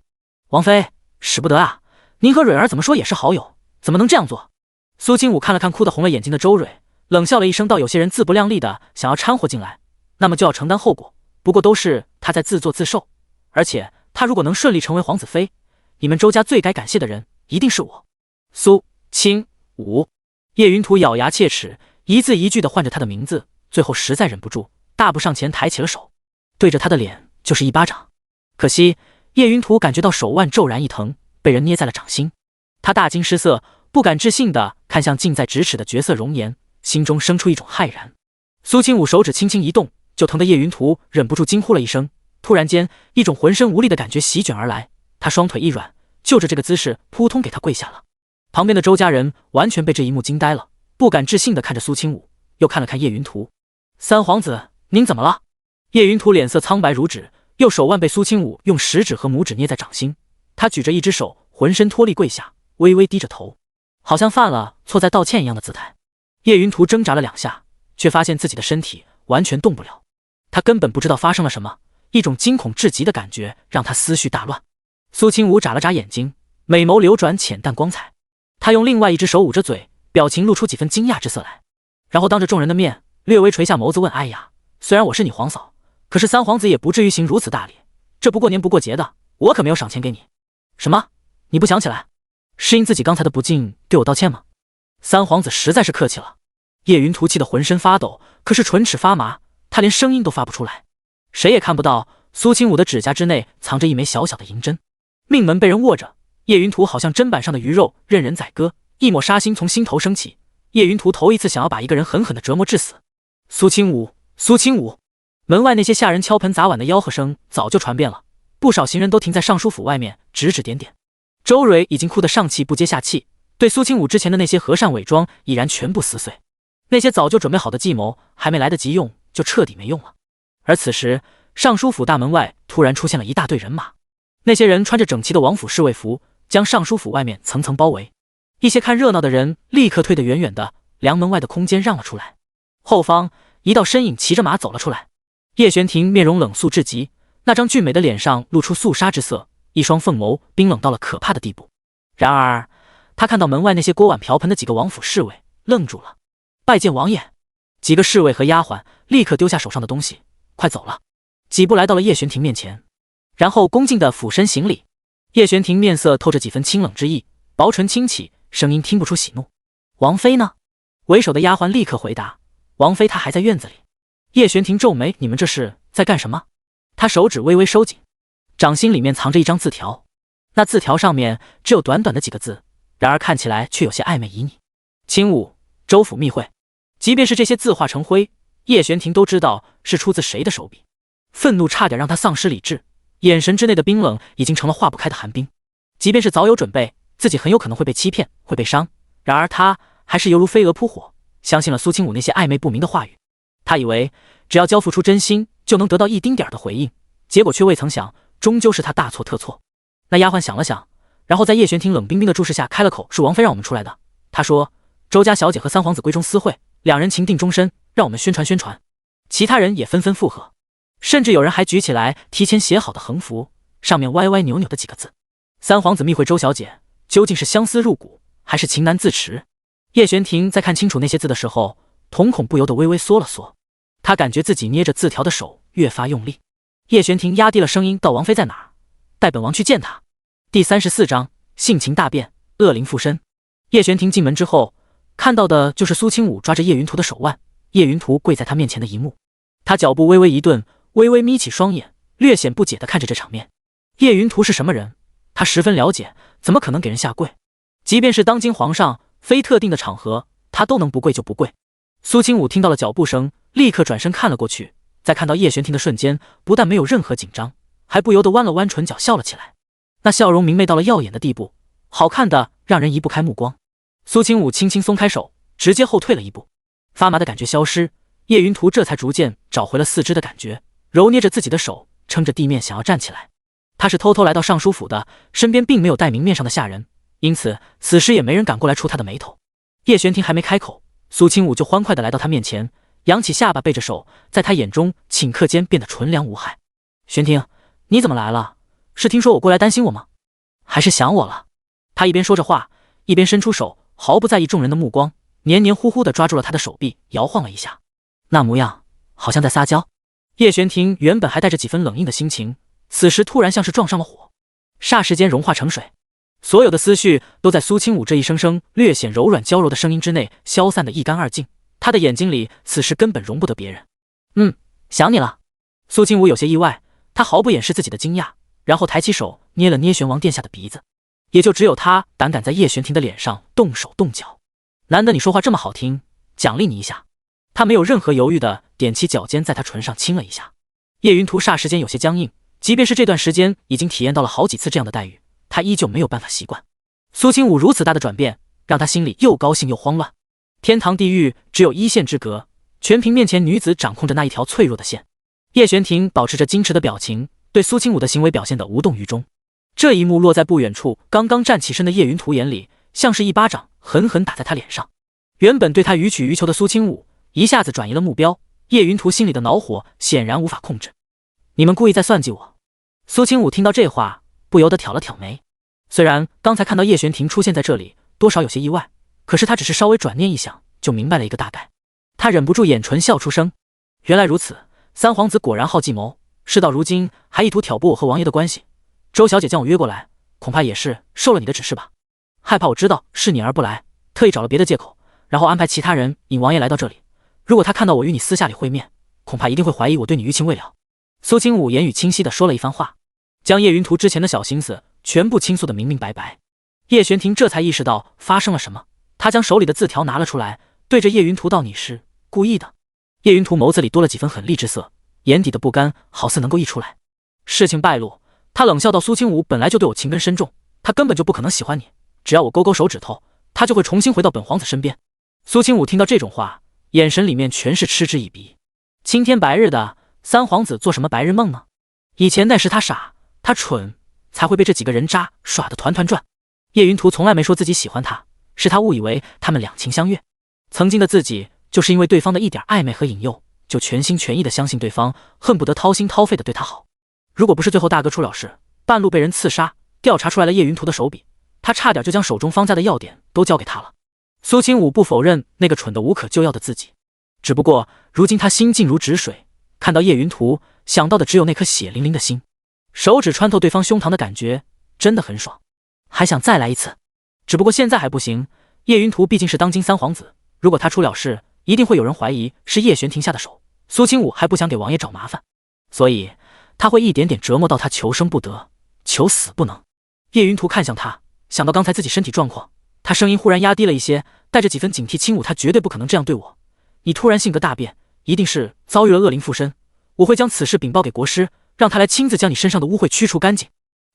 王妃，使不得啊！您和蕊儿怎么说也是好友，怎么能这样做？”苏清武看了看哭得红了眼睛的周蕊，冷笑了一声道：“有些人自不量力的想要掺和进来，那么就要承担后果，不过都是他在自作自受，而且他如果能顺利成为皇子妃，你们周家最该感谢的人一定是我。”苏清武，叶云图咬牙切齿，一字一句地唤着他的名字，最后实在忍不住，大步上前抬起了手，对着他的脸就是一巴掌。可惜叶云图感觉到手腕骤然一疼，被人捏在了掌心，他大惊失色，不敢置信地看向近在咫尺的绝色容颜，心中生出一种骇然。苏清武手指轻轻一动，就疼得叶云图忍不住惊呼了一声。突然间，一种浑身无力的感觉席卷而来，他双腿一软，就着这个姿势扑通给他跪下了。旁边的周家人完全被这一幕惊呆了，不敢置信地看着苏清武，又看了看叶云图：“三皇子，您怎么了？”叶云图脸色苍白如纸，右手腕被苏清武用食指和拇指捏在掌心，他举着一只手，浑身脱力跪下，微微低着头，好像犯了错在道歉一样的姿态。叶云图挣扎了2下，却发现自己的身体完全动不了，他根本不知道发生了什么，一种惊恐至极的感觉让他思绪大乱。苏清武眨了眨眼睛，美眸流转浅淡光彩，他用另外一只手捂着嘴，表情露出几分惊讶之色来，然后当着众人的面略微垂下眸子问：“哎呀，虽然我是你皇嫂，可是三皇子也不至于行如此大礼，这不过年不过节的，我可没有赏钱给你。”“什么？你不想起来？是因自己刚才的不敬对我道歉吗？”三皇子实在是客气了。叶云图气得浑身发抖，可是唇齿发麻，他连声音都发不出来。谁也看不到苏清武的指甲之内藏着一枚小小的银针，命门被人握着，叶云图好像砧板上的鱼肉任人宰割，一抹杀心从心头升起。叶云图头一次想要把一个人狠狠地折磨致死。苏清武，苏清武！门外那些下人敲盆砸碗的吆喝声早就传遍了，不少行人都停在尚书府外面指指点点。周蕊已经哭得上气不接下气，对苏清武之前的那些和善伪装已然全部撕碎，那些早就准备好的计谋还没来得及用，就彻底没用了。而此时尚书府大门外突然出现了一大队人马，那些人穿着整齐的王府侍卫服，将尚书府外面层层包围。一些看热闹的人立刻退得远远的，梁门外的空间让了出来。后方一道身影骑着马走了出来，叶玄庭面容冷肃至极，那张俊美的脸上露出肃杀之色，一双凤眸冰冷到了可怕的地步。然而他看到门外那些锅碗瓢盆的几个王府侍卫，愣住了。拜见王爷。几个侍卫和丫鬟立刻丢下手上的东西，快走了。几步来到了叶玄庭面前，然后恭敬地俯身行礼。叶玄庭面色透着几分清冷之意，薄唇轻启，声音听不出喜怒。王妃呢？为首的丫鬟立刻回答：王妃她还在院子里。叶玄庭皱眉：你们这是在干什么？他手指微微收紧，掌心里面藏着一张字条，那字条上面只有短短的几个字，然而看起来却有些暧昧旖旎。轻舞，州府密会。即便是这些字化成灰，叶玄庭都知道是出自谁的手笔。愤怒差点让他丧失理智，眼神之内的冰冷已经成了化不开的寒冰。即便是早有准备，自己很有可能会被欺骗，会被伤，然而他还是犹如飞蛾扑火，相信了苏清武那些暧昧不明的话语。他以为只要交付出真心就能得到一丁点的回应，结果却未曾想，终究是他大错特错。那丫鬟想了想，然后在叶玄庭冷冰冰的注视下开了口：是王妃让我们出来的。她说周家小姐和三皇子闺中私会，两人情定终身，让我们宣传宣传。其他人也纷纷附和，甚至有人还举起来提前写好的横幅，上面歪歪扭扭的几个字：三皇子密会周小姐，究竟是相思入骨，还是情难自持？叶玄庭在看清楚那些字的时候，瞳孔不由得微微缩了缩，他感觉自己捏着字条的手越发用力。叶玄庭压低了声音道：王妃在哪儿？带本王去见她。第34章性情大变，恶灵附身。叶玄庭进门之后，看到的就是苏清武抓着叶云图的手腕，叶云图跪在他面前的一幕。他脚步微微一顿，微微眯起双眼，略显不解地看着这场面。叶云图是什么人？他十分了解，怎么可能给人下跪？即便是当今皇上，非特定的场合，他都能不跪就不跪。苏清武听到了脚步声，立刻转身看了过去，在看到叶玄庭的瞬间，不但没有任何紧张，还不由得弯了弯唇角笑了起来。那笑容明媚到了耀眼的地步，好看的让人移不开目光。苏清武轻轻松开手，直接后退了一步，发麻的感觉消失，叶云图这才逐渐找回了四肢的感觉，揉捏着自己的手，撑着地面想要站起来。他是偷偷来到尚书府的，身边并没有戴明面上的下人，因此此时也没人敢过来触他的眉头。叶玄庭还没开口，苏清武就欢快地来到他面前，扬起下巴，背着手，在他眼中顷刻间变得纯良无害。玄庭，你怎么来了？是听说我过来担心我吗？还是想我了？他一边说着话，一边伸出手，毫不在意众人的目光，黏黏糊糊地抓住了他的手臂，摇晃了一下，那模样好像在撒娇。叶玄庭原本还带着几分冷硬的心情，此时突然像是撞上了火，霎时间融化成水，所有的思绪都在苏清武这一声声略显柔软娇柔的声音之内消散得一干二净。他的眼睛里此时根本容不得别人。想你了。苏清武有些意外，他毫不掩饰自己的惊讶，然后抬起手捏了捏玄王殿下的鼻子。也就只有他胆敢在叶玄庭的脸上动手动脚。难得你说话这么好听，奖励你一下。他没有任何犹豫的踮起脚尖，在他唇上亲了一下。叶云图霎时间有些僵硬，即便是这段时间已经体验到了好几次这样的待遇，他依旧没有办法习惯。苏清武如此大的转变，让他心里又高兴又慌乱。天堂地狱只有一线之隔，全凭面前女子掌控着那一条脆弱的线。叶玄庭保持着矜持的表情，对苏清武的行为表现得无动于衷。这一幕落在不远处刚刚站起身的叶云图眼里，像是一巴掌狠狠打在他脸上。原本对他予取予求的苏清武一下子转移了目标，叶云图心里的恼火显然无法控制。你们故意在算计我。苏清武听到这话，不由得挑了挑眉。虽然刚才看到叶玄庭出现在这里，多少有些意外，可是他只是稍微转念一想，就明白了一个大概。他忍不住眼唇笑出声。原来如此，三皇子果然好计谋，事到如今还意图挑拨我和王爷的关系。周小姐将我约过来，恐怕也是受了你的指示吧？害怕我知道是你而不来，特意找了别的借口，然后安排其他人引王爷来到这里。如果他看到我与你私下里会面，恐怕一定会怀疑我对你余情未了。苏清武言语清晰地说了一番话，将叶云图之前的小心思全部倾诉得明明白白。叶玄庭这才意识到发生了什么，他将手里的字条拿了出来，对着叶云图道：你是故意的。叶云图眸子里多了几分狠厉之色，眼底的不甘好似能够溢出来。事情败露，他冷笑道：苏清武本来就对我情根深重，他根本就不可能喜欢你，只要我勾勾手指头，他就会重新回到本皇子身边。苏清武听到这种话，眼神里面全是嗤之以鼻。青天白日的，三皇子做什么白日梦呢？以前那时他傻，他蠢，才会被这几个人渣耍得团团转。叶云图从来没说自己喜欢他，是他误以为他们两情相悦。曾经的自己就是因为对方的一点暧昧和引诱，就全心全意的相信对方，恨不得掏心掏肺的对他好。如果不是最后大哥出了事，半路被人刺杀，调查出来了叶云图的手笔，他差点就将手中方家的要点都交给他了。苏清武不否认那个蠢得无可救药的自己，只不过如今他心静如止水，看到叶云图想到的只有那颗血淋淋的心，手指穿透对方胸膛的感觉真的很爽，还想再来一次。只不过现在还不行，叶云图毕竟是当今三皇子，如果他出了事，一定会有人怀疑是叶玄庭下的手，苏清武还不想给王爷找麻烦，所以他会一点点折磨到他求生不得，求死不能。叶云图看向他，想到刚才自己身体状况，他声音忽然压低了一些，带着几分警惕。清武他绝对不可能这样对我，你突然性格大变，一定是遭遇了恶灵附身，我会将此事禀报给国师，让他来亲自将你身上的污秽驱除干净。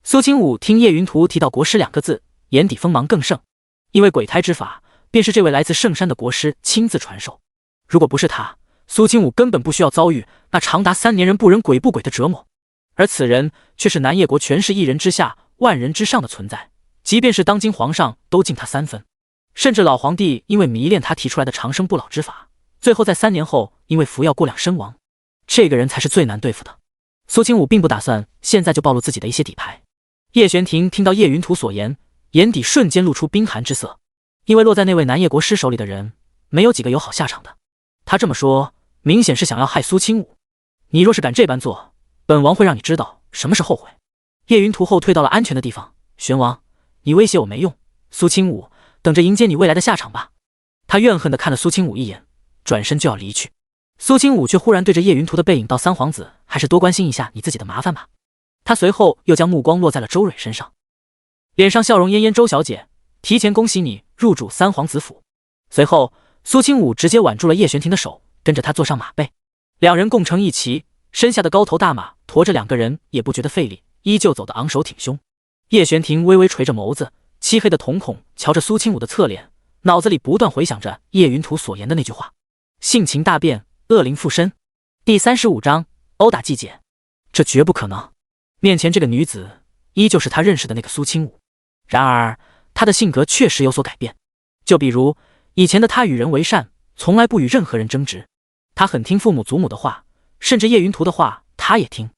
苏清武听叶云图提到国师两个字，眼底锋芒更盛，因为鬼胎之法便是这位来自圣山的国师亲自传授，如果不是他，苏清武根本不需要遭遇那长达3年人不人鬼不鬼的折磨，而此人却是南叶国权势一人之下万人之上的存在，即便是当今皇上都敬他3分，甚至老皇帝因为迷恋他提出来的长生不老之法，最后在3年后因为服药过量身亡。这个人才是最难对付的。苏清武并不打算现在就暴露自己的一些底牌。叶玄庭听到叶云图所言，眼底瞬间露出冰寒之色，因为落在那位南叶国师手里的人没有几个有好下场的。他这么说明显是想要害苏清武，你若是敢这般做，本王会让你知道什么是后悔。叶云图后退到了安全的地方，玄王，你威胁我没用，苏清武等着迎接你未来的下场吧。他怨恨地看了苏清武一眼，转身就要离去。苏清武却忽然对着叶云图的背影道，三皇子还是多关心一下你自己的麻烦吧。他随后又将目光落在了周蕊身上，脸上笑容嫣嫣，周小姐，提前恭喜你入主三皇子府。随后苏清武直接挽住了叶玄庭的手，跟着他坐上马背，两人共乘一骑，身下的高头大马驮着两个人也不觉得费力，依旧走得昂首挺胸。叶玄庭微微垂着眸子，漆黑的瞳孔瞧着苏清武的侧脸，脑子里不断回想着叶云图所言的那句话：性情大变，恶灵附身。第35章殴打季姐。这绝不可能，面前这个女子依旧是他认识的那个苏清武，然而她的性格确实有所改变。就比如以前的她与人为善，从来不与任何人争执，她很听父母祖母的话，甚至叶云图的话她也听。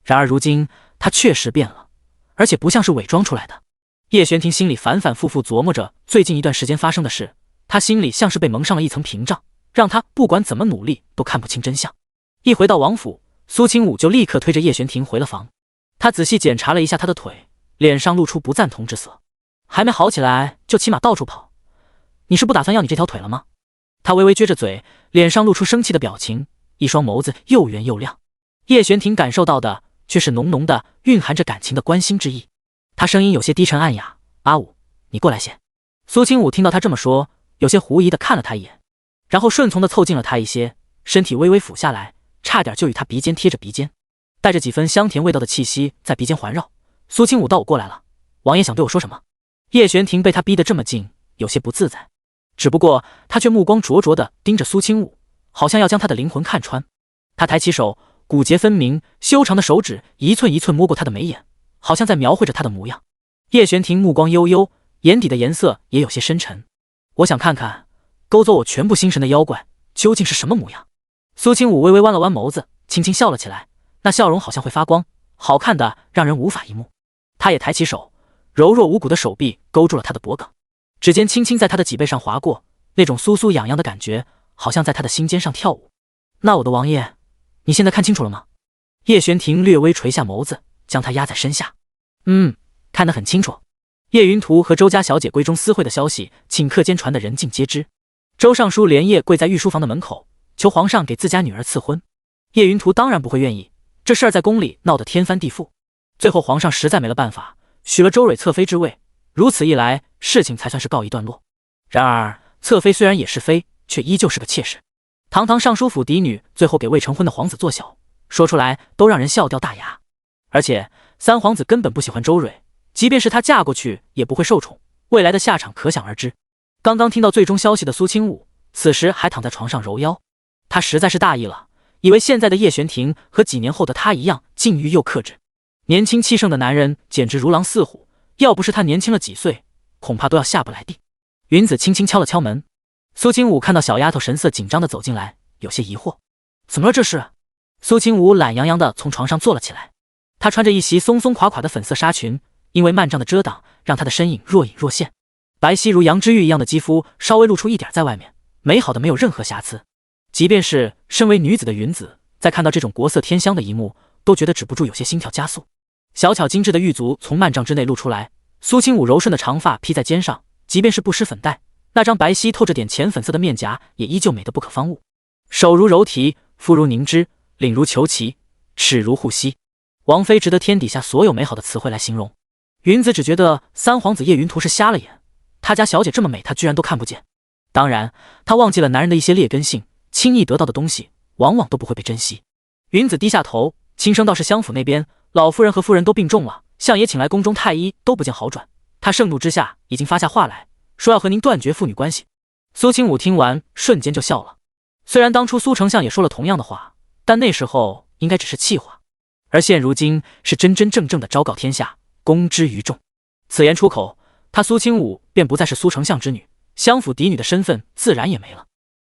然而如今她确实变了，而且不像是伪装出来的。叶玄庭心里反反复复琢磨着最近一段时间发生的事，他心里像是被蒙上了一层屏障，让他不管怎么努力都看不清真相。一回到王府，苏清武就立刻推着叶玄庭回了房。他仔细检查了一下他的腿，脸上露出不赞同之色。还没好起来就骑马到处跑，你是不打算要你这条腿了吗？他微微撅着嘴，脸上露出生气的表情，一双眸子又圆又亮。叶玄庭感受到的却是浓浓的蕴含着感情的关心之意。他声音有些低沉暗哑：阿武，你过来些。苏清武听到他这么说，有些狐疑的看了他一眼，然后顺从的凑近了他一些，身体微微俯下来，差点就与他鼻尖贴着鼻尖，带着几分香甜味道的气息在鼻尖环绕。苏清武道，我过来了，王爷想对我说什么？叶玄庭被他逼得这么近，有些不自在，只不过他却目光灼灼地盯着苏清武，好像要将他的灵魂看穿。他抬起手，骨节分明，修长的手指一寸一寸摸过他的眉眼，好像在描绘着他的模样。叶玄庭目光悠悠，眼底的颜色也有些深沉。我想看看勾走我全部心神的妖怪究竟是什么模样。苏清武微微弯了弯眸子，轻轻笑了起来，那笑容好像会发光，好看的让人无法一目。他也抬起手，柔弱无骨的手臂勾住了他的脖颈，指尖轻轻在他的脊背上划过，那种酥酥痒痒的感觉好像在他的心尖上跳舞。那我的王爷，你现在看清楚了吗？叶玄庭略微垂下眸子，将他压在身下。看得很清楚。叶云图和周家小姐闺中私会的消息顷刻间传得人尽皆知。周尚书连夜跪在御书房的门口，求皇上给自家女儿赐婚。叶云图当然不会愿意，这事儿在宫里闹得天翻地覆，最后皇上实在没了办法，许了周蕊侧妃之位，如此一来事情才算是告一段落。然而侧妃虽然也是妃，却依旧是个妾室，堂堂尚书府嫡女，最后给未成婚的皇子做小，说出来都让人笑掉大牙。而且三皇子根本不喜欢周蕊，即便是她嫁过去也不会受宠，未来的下场可想而知。刚刚听到最终消息的苏清武此时还躺在床上揉腰，他实在是大意了，以为现在的叶玄庭和几年后的他一样禁欲又克制。年轻气盛的男人简直如狼似虎，要不是他年轻了几岁，恐怕都要下不来地。云子轻轻敲了敲门，苏清武看到小丫头神色紧张地走进来，有些疑惑。怎么了这是？苏清武懒洋洋地从床上坐了起来，她穿着一袭松松垮垮的粉色纱裙，因为幔帐的遮挡，让她的身影若隐若现。白皙如羊脂玉一样的肌肤稍微露出一点在外面，美好的没有任何瑕疵。即便是身为女子的云子，在看到这种国色天香的一幕，都觉得止不住有些心跳加速。小巧精致的玉足从幔帐之内露出来，苏清武柔顺的长发披在肩上，即便是不施粉黛，那张白皙透着点浅粉色的面颊也依旧美得不可方物。手如柔荑，肤如凝脂，领如虬蛴，齿如护膝。王妃值得天底下所有美好的词汇来形容。云子只觉得三皇子叶云图是瞎了眼，他家小姐这么美，他居然都看不见。当然，他忘记了男人的一些劣根性，轻易得到的东西往往都不会被珍惜。云子低下头，轻声道：“是襄府那边，老夫人和夫人都病重了，相爷请来宫中太医都不见好转。他盛怒之下，已经发下话来，说要和您断绝父女关系。”苏清武听完，瞬间就笑了。虽然当初苏丞相也说了同样的话，但那时候应该只是气话，而现如今是真真正正的昭告天下，公之于众。此言出口，他苏清武便不再是苏丞相之女，襄府嫡女的身份自然也没了。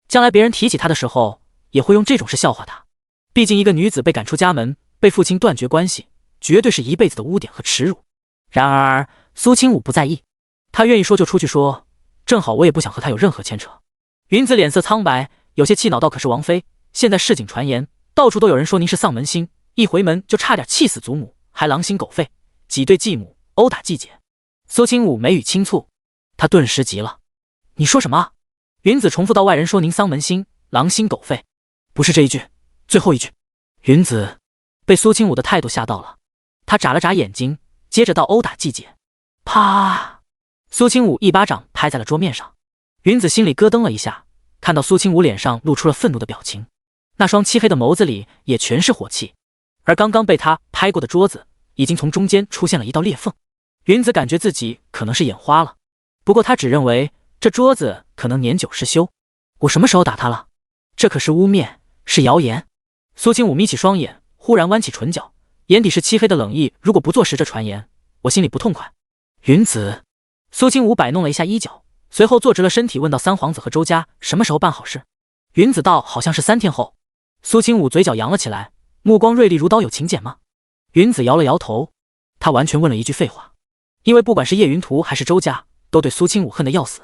将来别人提起他的时候，也会用这种事笑话他。毕竟一个女子被赶出家门，被父亲断绝关系，绝对是一辈子的污点和耻辱。然而苏清武不在意，他愿意说就出去说，正好我也不想和他有任何牵扯。云子脸色苍白，有些气恼道：“可是王妃，现在市井传言，到处都有人说您是丧门星，一回门就差点气死祖母，还狼心狗肺，挤兑继母，殴打继姐。”苏清武眉宇轻蹙，他顿时急了：“你说什么？”云子重复道：“外人说您丧门星，狼心狗肺，不是这一句，最后一句。”云子被苏清武的态度吓到了，他眨了眨眼睛，接着道：“殴打继姐。”啪！苏清武一巴掌拍在了桌面上。云子心里咯噔了一下，看到苏清武脸上露出了愤怒的表情，那双漆黑的眸子里也全是火气，而刚刚被他拍过的桌子已经从中间出现了一道裂缝。云子感觉自己可能是眼花了，不过他只认为这桌子可能年久失修。我什么时候打他了？这可是污蔑，是谣言。苏清武眯起双眼，忽然弯起唇角，眼底是漆黑的冷意。如果不坐实这传言，我心里不痛快。云子，苏清武摆弄了一下衣角，随后坐直了身体，问道：“三皇子和周家什么时候办好事？”云子道：“好像是3天后。”苏清武嘴角扬了起来，目光锐利如刀：“有请柬吗？”云子摇了摇头，他完全问了一句废话。因为不管是叶云图还是周家，都对苏清武恨得要死，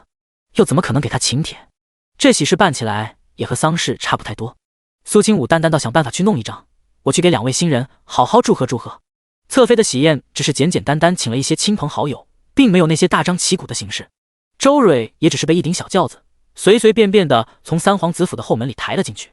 又怎么可能给他请帖？这喜事办起来也和丧事差不太多。苏清武淡淡道：“想办法去弄一张，我去给2位新人好好祝贺祝贺。”侧妃的喜宴只是简简单单请了一些亲朋好友，并没有那些大张旗鼓的形式。周蕊也只是被一顶小轿子随随便便的从三皇子府的后门里抬了进去。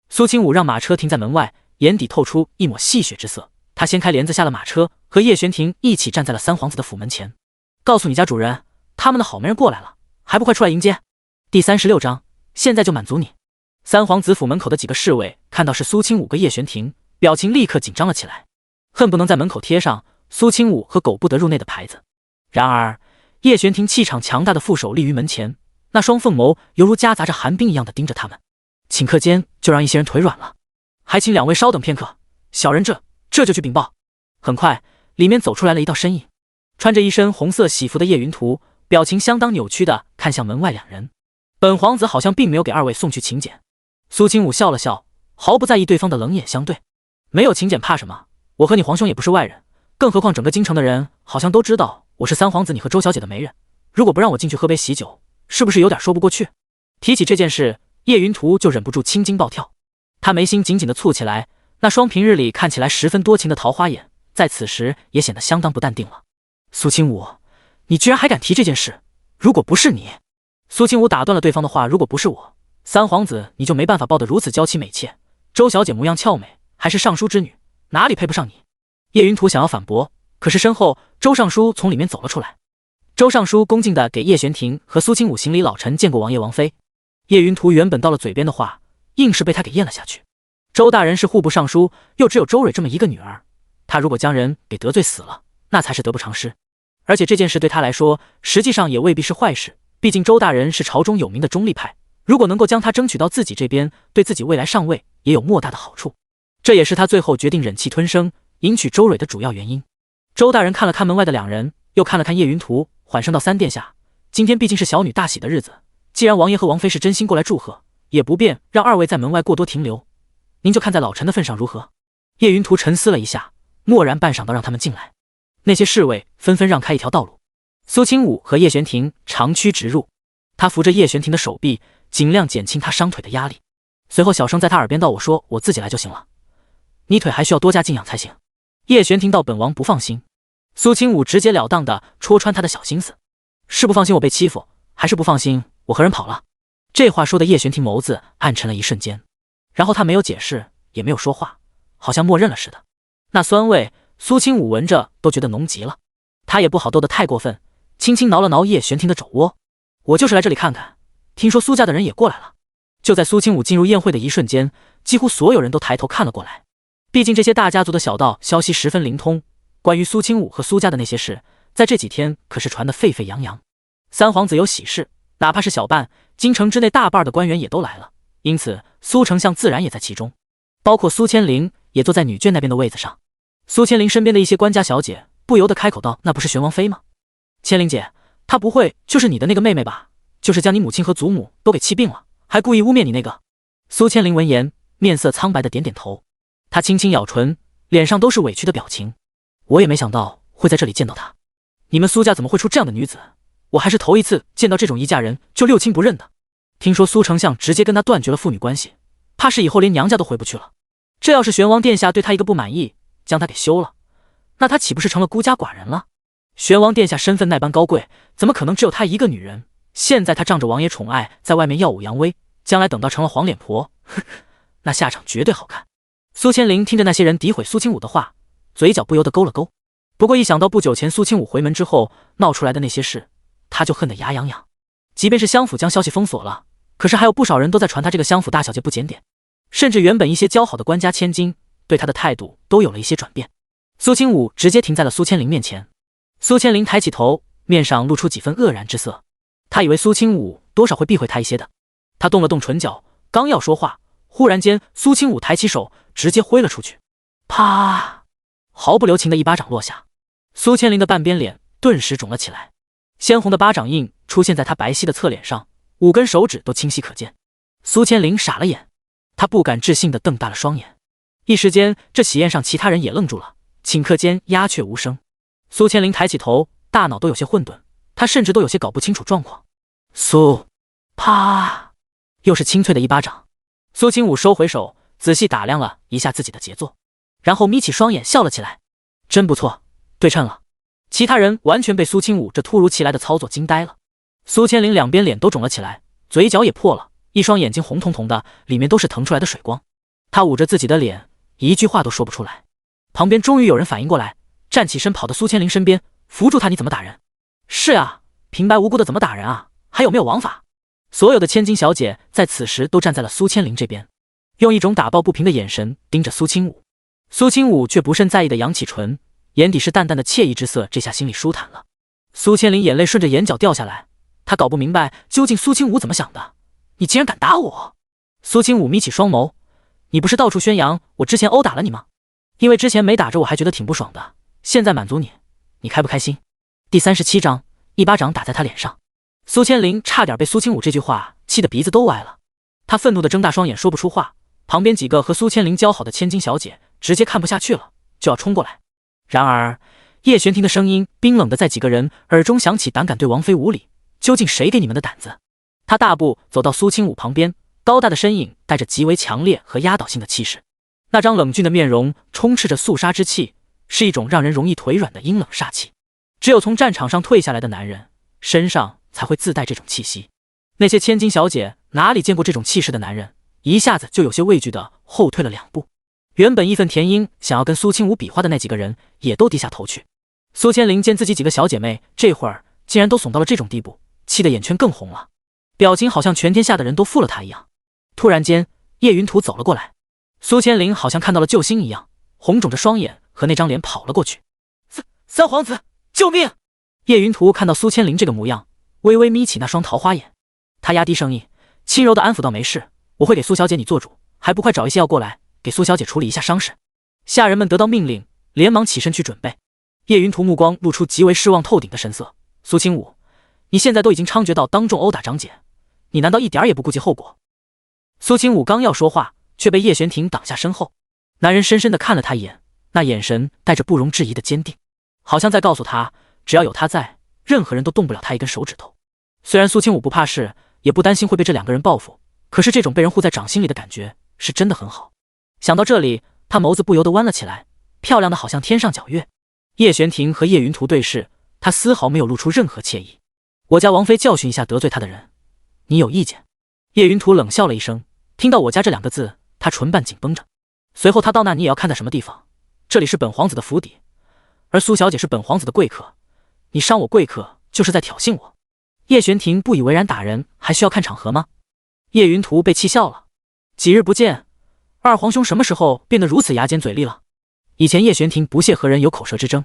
苏清武让马车停在门外，眼底透出一抹戏谑之色。他掀开帘子下了马车，和叶玄庭一起站在了三皇子的府门前，告诉你家主人，他们的好媒人过来了，还不快出来迎接？第36章，现在就满足你。三皇子府门口的几个侍卫看到是苏清武和叶玄庭，表情立刻紧张了起来，恨不能在门口贴上苏清武和狗不得入内的牌子。然而叶玄庭气场强大的负手立于门前，那双凤眸犹如夹杂着寒冰一样的盯着他们。顷刻间就让一些人腿软了，还请2位稍等片刻，小人这就去禀报。很快里面走出来了一道身影，穿着一身红色喜服的叶云图表情相当扭曲的看向门外2人。本皇子好像并没有给2位送去请柬。苏清武笑了笑，毫不在意对方的冷眼相对。没有请柬怕什么？我和你皇兄也不是外人，更何况整个京城的人好像都知道我是三皇子你和周小姐的媒人，如果不让我进去喝杯喜酒，是不是有点说不过去？提起这件事，叶云图就忍不住青筋暴跳，他眉心紧紧地蹙起来，那双平日里看起来十分多情的桃花眼在此时也显得相当不淡定了。苏清武，你居然还敢提这件事？如果不是你……苏清武打断了对方的话，如果不是我，三皇子你就没办法抱得如此娇妻美妾，周小姐模样俏美，还是尚书之女，哪里配不上你？叶云图想要反驳，可是身后周尚书从里面走了出来。周尚书恭敬地给叶玄庭和苏清武行礼：“老臣见过王爷王妃。”叶云图原本到了嘴边的话，硬是被他给咽了下去。周大人是户部尚书，又只有周蕊这么一个女儿，他如果将人给得罪死了，那才是得不偿失。而且这件事对他来说，实际上也未必是坏事，毕竟周大人是朝中有名的中立派，如果能够将他争取到自己这边，对自己未来上位也有莫大的好处。这也是他最后决定忍气吞声迎娶周蕊的主要原因。周大人看了看门外的2人，又看了看叶云图，缓声道：“三殿下，今天毕竟是小女大喜的日子，既然王爷和王妃是真心过来祝贺，也不便让2位在门外过多停留。您就看在老臣的份上如何？叶云图沉思了一下，默然半晌道让他们进来。那些侍卫纷纷让开一条道路。苏清武和叶玄庭长驱直入，他扶着叶玄庭的手臂，尽量减轻他伤腿的压力。随后小声在他耳边道：“我说我自己来就行了，你腿还需要多加静养才行。”叶玄庭道：“本王不放心。”苏清武直截了当地戳穿他的小心思：“是不放心我被欺负，还是不放心我和人跑了？”这话说的叶玄庭眸子暗沉了一瞬间，然后他没有解释，也没有说话，好像默认了似的。那酸味，苏清武闻着都觉得浓极了。他也不好斗得太过分，轻轻挠了挠叶玄庭的肘窝：“我就是来这里看看，听说苏家的人也过来了。”就在苏清武进入宴会的一瞬间，几乎所有人都抬头看了过来。毕竟这些大家族的小道消息十分灵通，关于苏清武和苏家的那些事，在这几天可是传得沸沸扬扬。三皇子有喜事，哪怕是小办，京城之内大半的官员也都来了，因此苏丞相自然也在其中，包括苏千灵也坐在女眷那边的位子上。苏千灵身边的一些官家小姐不由得开口道：“那不是玄王妃吗？千灵姐，她不会就是你的那个妹妹吧？就是将你母亲和祖母都给气病了，还故意污蔑你那个。”苏千灵闻言，面色苍白的点点头，她轻轻咬唇，脸上都是委屈的表情。我也没想到会在这里见到她。你们苏家怎么会出这样的女子？我还是头一次见到这种一嫁人就六亲不认的。听说苏丞相直接跟她断绝了父女关系，怕是以后连娘家都回不去了。这要是玄王殿下对她一个不满意，将她给休了，那她岂不是成了孤家寡人了？玄王殿下身份那般高贵，怎么可能只有她一个女人？现在她仗着王爷宠爱，在外面耀武扬威，将来等到成了黄脸婆，呵呵，那下场绝对好看。苏千灵听着那些人诋毁苏清武的话，嘴角不由得勾了勾。不过一想到不久前苏清武回门之后闹出来的那些事，他就恨得牙痒痒。即便是相府将消息封锁了，可是还有不少人都在传他这个相府大小姐不检点，甚至原本一些交好的官家千金对他的态度都有了一些转变。苏清武直接停在了苏千灵面前。苏千灵抬起头，面上露出几分愕然之色。他以为苏清武多少会避讳他一些的。他动了动唇角，刚要说话，忽然间苏清武抬起手直接挥了出去，啪，毫不留情的一巴掌落下。苏千灵的半边脸顿时肿了起来，鲜红的巴掌印出现在他白皙的侧脸上，5根手指都清晰可见。苏千灵傻了眼，他不敢置信地瞪大了双眼。一时间，这喜宴上其他人也愣住了，顷刻间鸦雀无声。苏千灵抬起头，大脑都有些混沌，他甚至都有些搞不清楚状况。苏，啪，又是清脆的一巴掌。苏清武收回手，仔细打量了一下自己的杰作，然后眯起双眼笑了起来。真不错，对称了。其他人完全被苏清武这突如其来的操作惊呆了。苏千灵两边脸都肿了起来，嘴角也破了，一双眼睛红彤彤的，里面都是腾出来的水光。他捂着自己的脸，一句话都说不出来。旁边终于有人反应过来，站起身跑到苏千灵身边，扶住他：“你怎么打人？”“是啊，平白无故的怎么打人啊？还有没有王法？”所有的千金小姐在此时都站在了苏千灵这边，用一种打抱不平的眼神盯着苏清武。苏清武却不甚在意的扬起唇，眼底是淡淡的惬意之色，这下心里舒坦了。苏千灵眼泪顺着眼角掉下来，她搞不明白究竟苏清武怎么想的。你竟然敢打我！苏清武眯起双眸，你不是到处宣扬我之前殴打了你吗？因为之前没打着我还觉得挺不爽的，现在满足你，你开不开心？第37章，一巴掌打在他脸上。苏千灵差点被苏清武这句话气得鼻子都歪了，他愤怒地睁大双眼说不出话。旁边几个和苏千灵交好的千金小姐直接看不下去了，就要冲过来。然而叶玄庭的声音冰冷的在几个人耳中响起：“胆敢对王妃无礼，究竟谁给你们的胆子？”他大步走到苏清武旁边，高大的身影带着极为强烈和压倒性的气势，那张冷峻的面容充斥着肃杀之气，是一种让人容易腿软的阴冷煞气。只有从战场上退下来的男人身上才会自带这种气息。那些千金小姐哪里见过这种气势的男人，一下子就有些畏惧的后退了2步。原本义愤填膺想要跟苏清武比划的那几个人也都低下头去。苏千灵见自己几个小姐妹这会儿竟然都怂到了这种地步，气得眼圈更红了，表情好像全天下的人都负了她一样。突然间，叶云图走了过来，苏千灵好像看到了救星一样，红肿着双眼和那张脸跑了过去。三皇子，救命！叶云图看到苏千灵这个模样，微微眯起那双桃花眼，他压低声音，轻柔的安抚道：“没事，我会给苏小姐你做主，还不快找一些药过来给苏小姐处理一下伤势。”下人们得到命令，连忙起身去准备。叶云图目光露出极为失望透顶的神色：“苏清武，你现在都已经猖獗到当众殴打长姐，你难道一点也不顾及后果？”苏清武刚要说话，却被叶玄庭挡下身后。男人深深地看了他一眼，那眼神带着不容置疑的坚定，好像在告诉他，只要有他在，任何人都动不了他一根手指头。虽然苏清武不怕事，也不担心会被这两个人报复，可是这种被人护在掌心里的感觉是真的很好。想到这里，他眸子不由得弯了起来，漂亮的好像天上皎月。叶玄庭和叶云图对视，他丝毫没有露出任何惬意。我家王妃教训一下得罪他的人，你有意见？叶云图冷笑了一声，听到我家这两个字，他唇瓣紧绷着。随后他道：那你也要看在什么地方？这里是本皇子的府邸，而苏小姐是本皇子的贵客，你伤我贵客就是在挑衅我。叶玄庭不以为然，打人还需要看场合吗？叶云图被气笑了。几日不见，二皇兄什么时候变得如此牙尖嘴利了？以前叶玄庭不屑和人有口舌之争，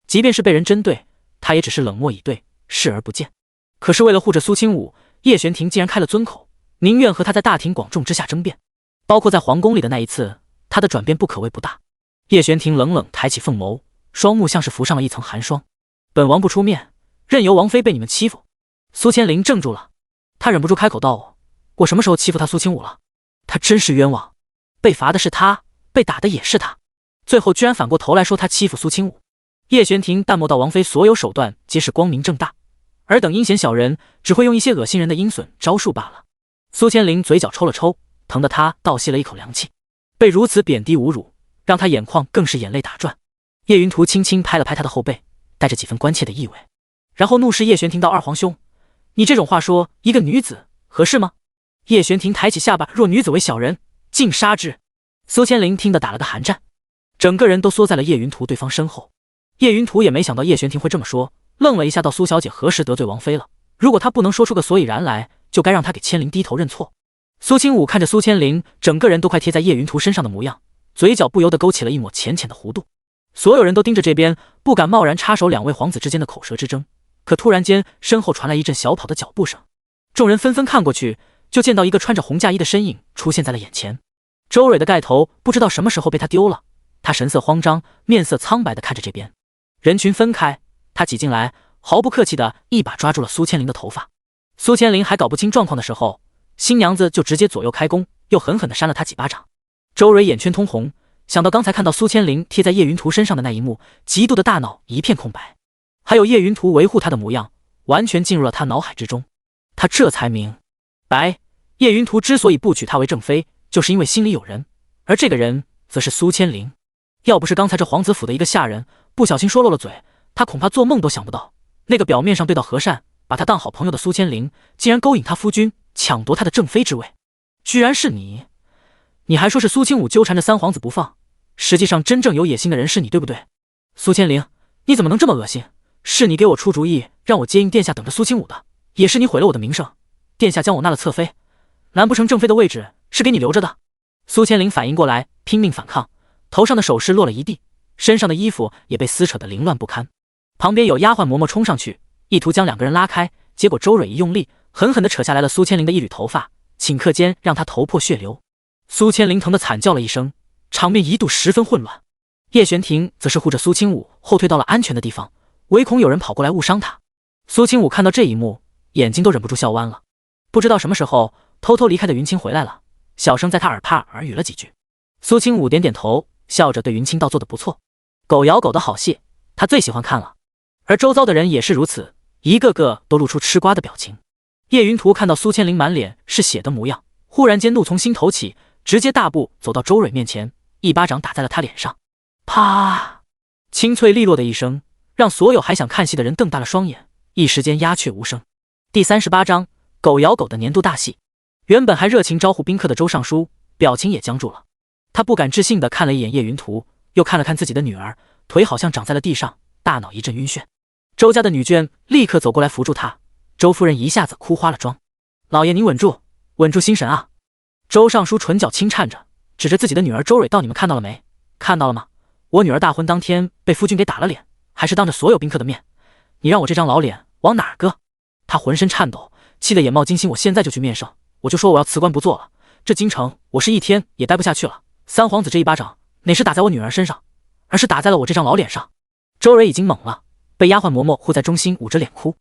即便是被人针对，他也只是冷漠以对，视而不见。可是为了护着苏清武，叶玄庭竟然开了尊口，宁愿和他在大庭广众之下争辩。包括在皇宫里的那一次，他的转变不可谓不大。叶玄庭冷冷抬起凤眸，双目像是浮上了一层寒霜。本王不出面，任由王妃被你们欺负。苏千灵怔住了，他忍不住开口道：我什么时候欺负他苏清武了？他真是冤枉，被罚的是他，被打的也是他，最后居然反过头来说他欺负苏清武。叶玄庭淡漠到王妃所有手段皆是光明正大，尔等阴险小人只会用一些恶心人的阴损招数罢了。苏千灵嘴角抽了抽，疼得他倒吸了一口凉气，被如此贬低侮辱，让他眼眶更是眼泪打转。叶云图轻轻拍了拍他的后背，带着几分关切的意味，然后怒视叶玄庭道：二皇兄，你这种话说一个女子合适吗？叶玄庭抬起下巴，若女子为小人，尽杀之。苏千灵听得打了个寒战，整个人都缩在了叶云图对方身后。叶云图也没想到叶玄庭会这么说，愣了一下，道：苏小姐何时得罪王妃了？如果她不能说出个所以然来，就该让她给千灵低头认错。苏清武看着苏千灵整个人都快贴在叶云图身上的模样，嘴角不由得勾起了一抹浅浅的弧度。所有人都盯着这边，不敢贸然插手两位皇子之间的口舌之争。可突然间，身后传来一阵小跑的脚步声，众人纷纷看过去，就见到一个穿着红嫁衣的身影出现在了眼前。周蕊的盖头不知道什么时候被他丢了，他神色慌张，面色苍白地看着这边。人群分开，他挤进来，毫不客气地一把抓住了苏千灵的头发。苏千灵还搞不清状况的时候，新娘子就直接左右开弓，又狠狠地扇了他几巴掌。周蕊眼圈通红，想到刚才看到苏千灵贴在叶云图身上的那一幕，极度的大脑一片空白，还有叶云图维护他的模样，完全进入了他脑海之中。他这才明白，叶云图之所以不娶她为正妃，就是因为心里有人，而这个人则是苏千灵。要不是刚才这皇子府的一个下人不小心说漏了嘴，他恐怕做梦都想不到，那个表面上对道和善，把他当好朋友的苏千灵，竟然勾引他夫君，抢夺他的正妃之位。居然是你！你还说是苏清武纠缠着三皇子不放，实际上真正有野心的人是你，对不对？苏千灵，你怎么能这么恶心？是你给我出主意让我接应殿下等着苏清武的，也是你毁了我的名声。殿下将我纳了侧妃，难不成正妃的位置是给你留着的？苏千灵反应过来，拼命反抗，头上的首饰落了一地，身上的衣服也被撕扯得凌乱不堪。旁边有丫鬟嬷嬷冲上去，意图将两个人拉开，结果周蕊一用力，狠狠地扯下来了苏千灵的一缕头发，顷刻间让她头破血流。苏千灵疼得惨叫了一声，场面一度十分混乱。叶玄庭则是护着苏清武后退到了安全的地方，唯恐有人跑过来误伤他。苏清武看到这一幕，眼睛都忍不住笑弯了。不知道什么时候偷偷离开的云清回来了，小声在他耳畔耳语了几句。苏清武点点头，笑着对云清道：做得不错，狗咬狗的好戏他最喜欢看了。而周遭的人也是如此，一个个都露出吃瓜的表情。叶云图看到苏千灵满脸是血的模样，忽然间怒从心头起，直接大步走到周蕊面前，一巴掌打在了他脸上。啪！清脆利落的一声，让所有还想看戏的人瞪大了双眼，一时间鸦雀无声。第38章狗咬狗的年度大戏。原本还热情招呼宾客的周尚书表情也僵住了，他不敢置信地看了一眼叶云图，又看了看自己的女儿，腿好像长在了地上，大脑一阵晕眩。周家的女眷立刻走过来扶住他，周夫人一下子哭花了妆。老爷您稳住，稳住心神啊！周尚书唇角轻颤着，指着自己的女儿周蕊道：你们看到了没？看到了吗？我女儿大婚当天被夫君给打了脸，还是当着所有宾客的面，你让我这张老脸往哪儿搁？他浑身颤抖，气得眼冒金星。我现在就去面圣，我就说我要辞官不做了，这京城我是一天也待不下去了。三皇子这一巴掌哪是打在我女儿身上，而是打在了我这张老脸上。周蕊已经懵了，被丫鬟嬷嬷护在中心，捂着脸哭。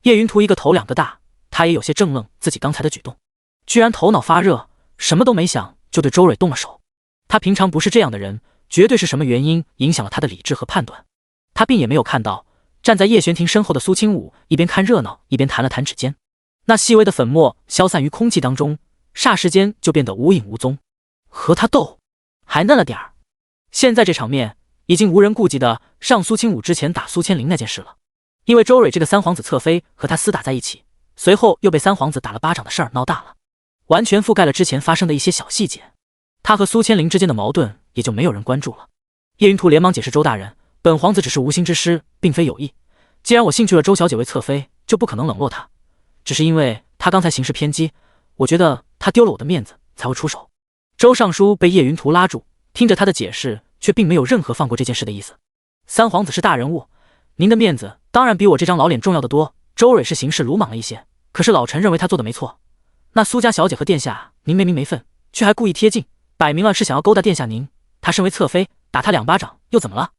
叶云图一个头两个大，他也有些怔愣自己刚才的举动，居然头脑发热，什么都没想就对周蕊动了手。他平常不是这样的人，绝对是什么原因影响了他的理智和判断。他并也没有看到站在叶璇婷身后的苏清武一边看热闹一边弹了弹指尖，那细微的粉末消散于空气当中，霎时间就变得无影无踪。和他斗还嫩了点儿。现在这场面已经无人顾及的上苏清武之前打苏千灵那件事了，因为周蕊这个三皇子侧妃和他厮打在一起，随后又被三皇子打了巴掌的事儿闹大了，完全覆盖了之前发生的一些小细节。他和苏千灵之间的矛盾也就没有人关注了。叶云图连忙解释，周大人，本皇子只是无心之失，并非有意。既然我幸去了周小姐为侧妃，就不可能冷落她，只是因为她刚才行事偏激，我觉得她丢了我的面子才会出手。周尚书被叶云图拉住，听着他的解释，却并没有任何放过这件事的意思。三皇子是大人物，您的面子当然比我这张老脸重要的多。周蕊是行事鲁莽了一些，可是老臣认为他做的没错。那苏家小姐和殿下您没名没分，却还故意贴近，摆明了是想要勾搭殿下您。他身为侧妃，打他2巴掌又怎么了？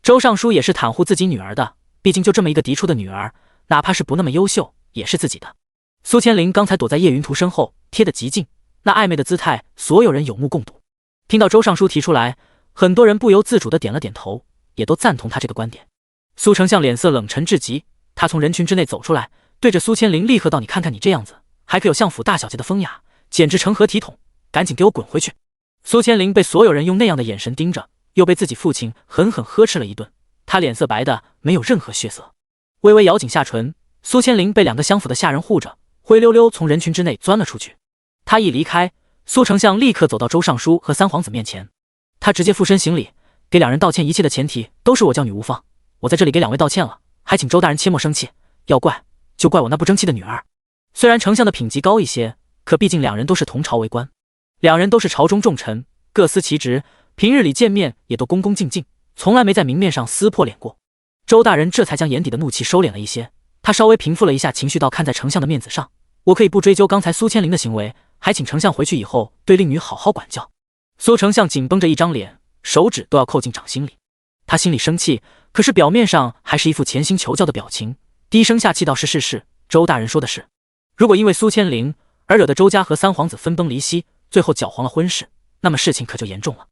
周尚书也是袒护自己女儿的，毕竟就这么一个嫡出的女儿，哪怕是不那么优秀，也是自己的。苏千灵刚才躲在叶云图身后，贴得极近，那暧昧的姿态，所有人有目共睹。听到周尚书提出来，很多人不由自主地点了点头，也都赞同他这个观点。苏丞相脸色冷沉至极，他从人群之内走出来，对着苏千灵厉喝道：“你看看你这样子，还可有相府大小姐的风雅，简直成何体统！赶紧给我滚回去！”苏千灵被所有人用那样的眼神盯着，又被自己父亲狠狠呵斥了一顿，他脸色白的没有任何血色，微微咬紧下唇。苏千灵被2个相府的下人护着，灰溜溜从人群之内钻了出去。他一离开，苏丞相立刻走到周尚书和三皇子面前，他直接俯身行礼，给2人道歉，一切的前提都是我教女无方，我在这里给2位道歉了，还请周大人切莫生气，要怪就怪我那不争气的女儿。虽然丞相的品级高一些，可毕竟2人都是同朝为官，2人都是朝中重臣，各司其职，平日里见面也都恭恭敬敬，从来没在明面上撕破脸过。周大人这才将眼底的怒气收敛了一些，他稍微平复了一下情绪，道：“看在丞相的面子上，我可以不追究刚才苏千灵的行为，还请丞相回去以后对令女好好管教。”苏丞相紧绷着一张脸，手指都要扣进掌心里。他心里生气，可是表面上还是一副潜心求教的表情，低声下气道：“是，周大人说的是。如果因为苏千灵而惹得周家和三皇子分崩离析，最后搅黄了婚事，那么事情可就严重了。”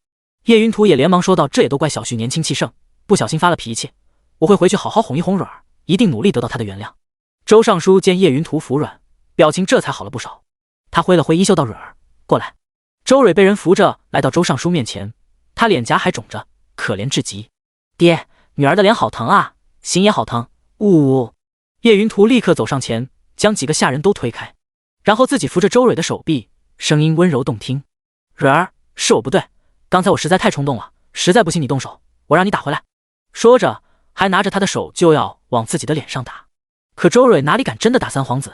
叶云图也连忙说道：“这也都怪小婿年轻气盛，不小心发了脾气，我会回去好好哄一哄蕊儿，一定努力得到他的原谅。”周尚书见叶云图服软，表情这才好了不少。他挥了挥衣袖道：“蕊儿，过来。”周蕊被人扶着来到周尚书面前，他脸颊还肿着，可怜至极。“爹，女儿的脸好疼啊，心也好疼。”呜。叶云图立刻走上前，将几个下人都推开，然后自己扶着周蕊的手臂，声音温柔动听：“蕊儿，是我不对，刚才我实在太冲动了，实在不行你动手，我让你打回来。”说着还拿着他的手就要往自己的脸上打。可周蕊哪里敢真的打三皇子？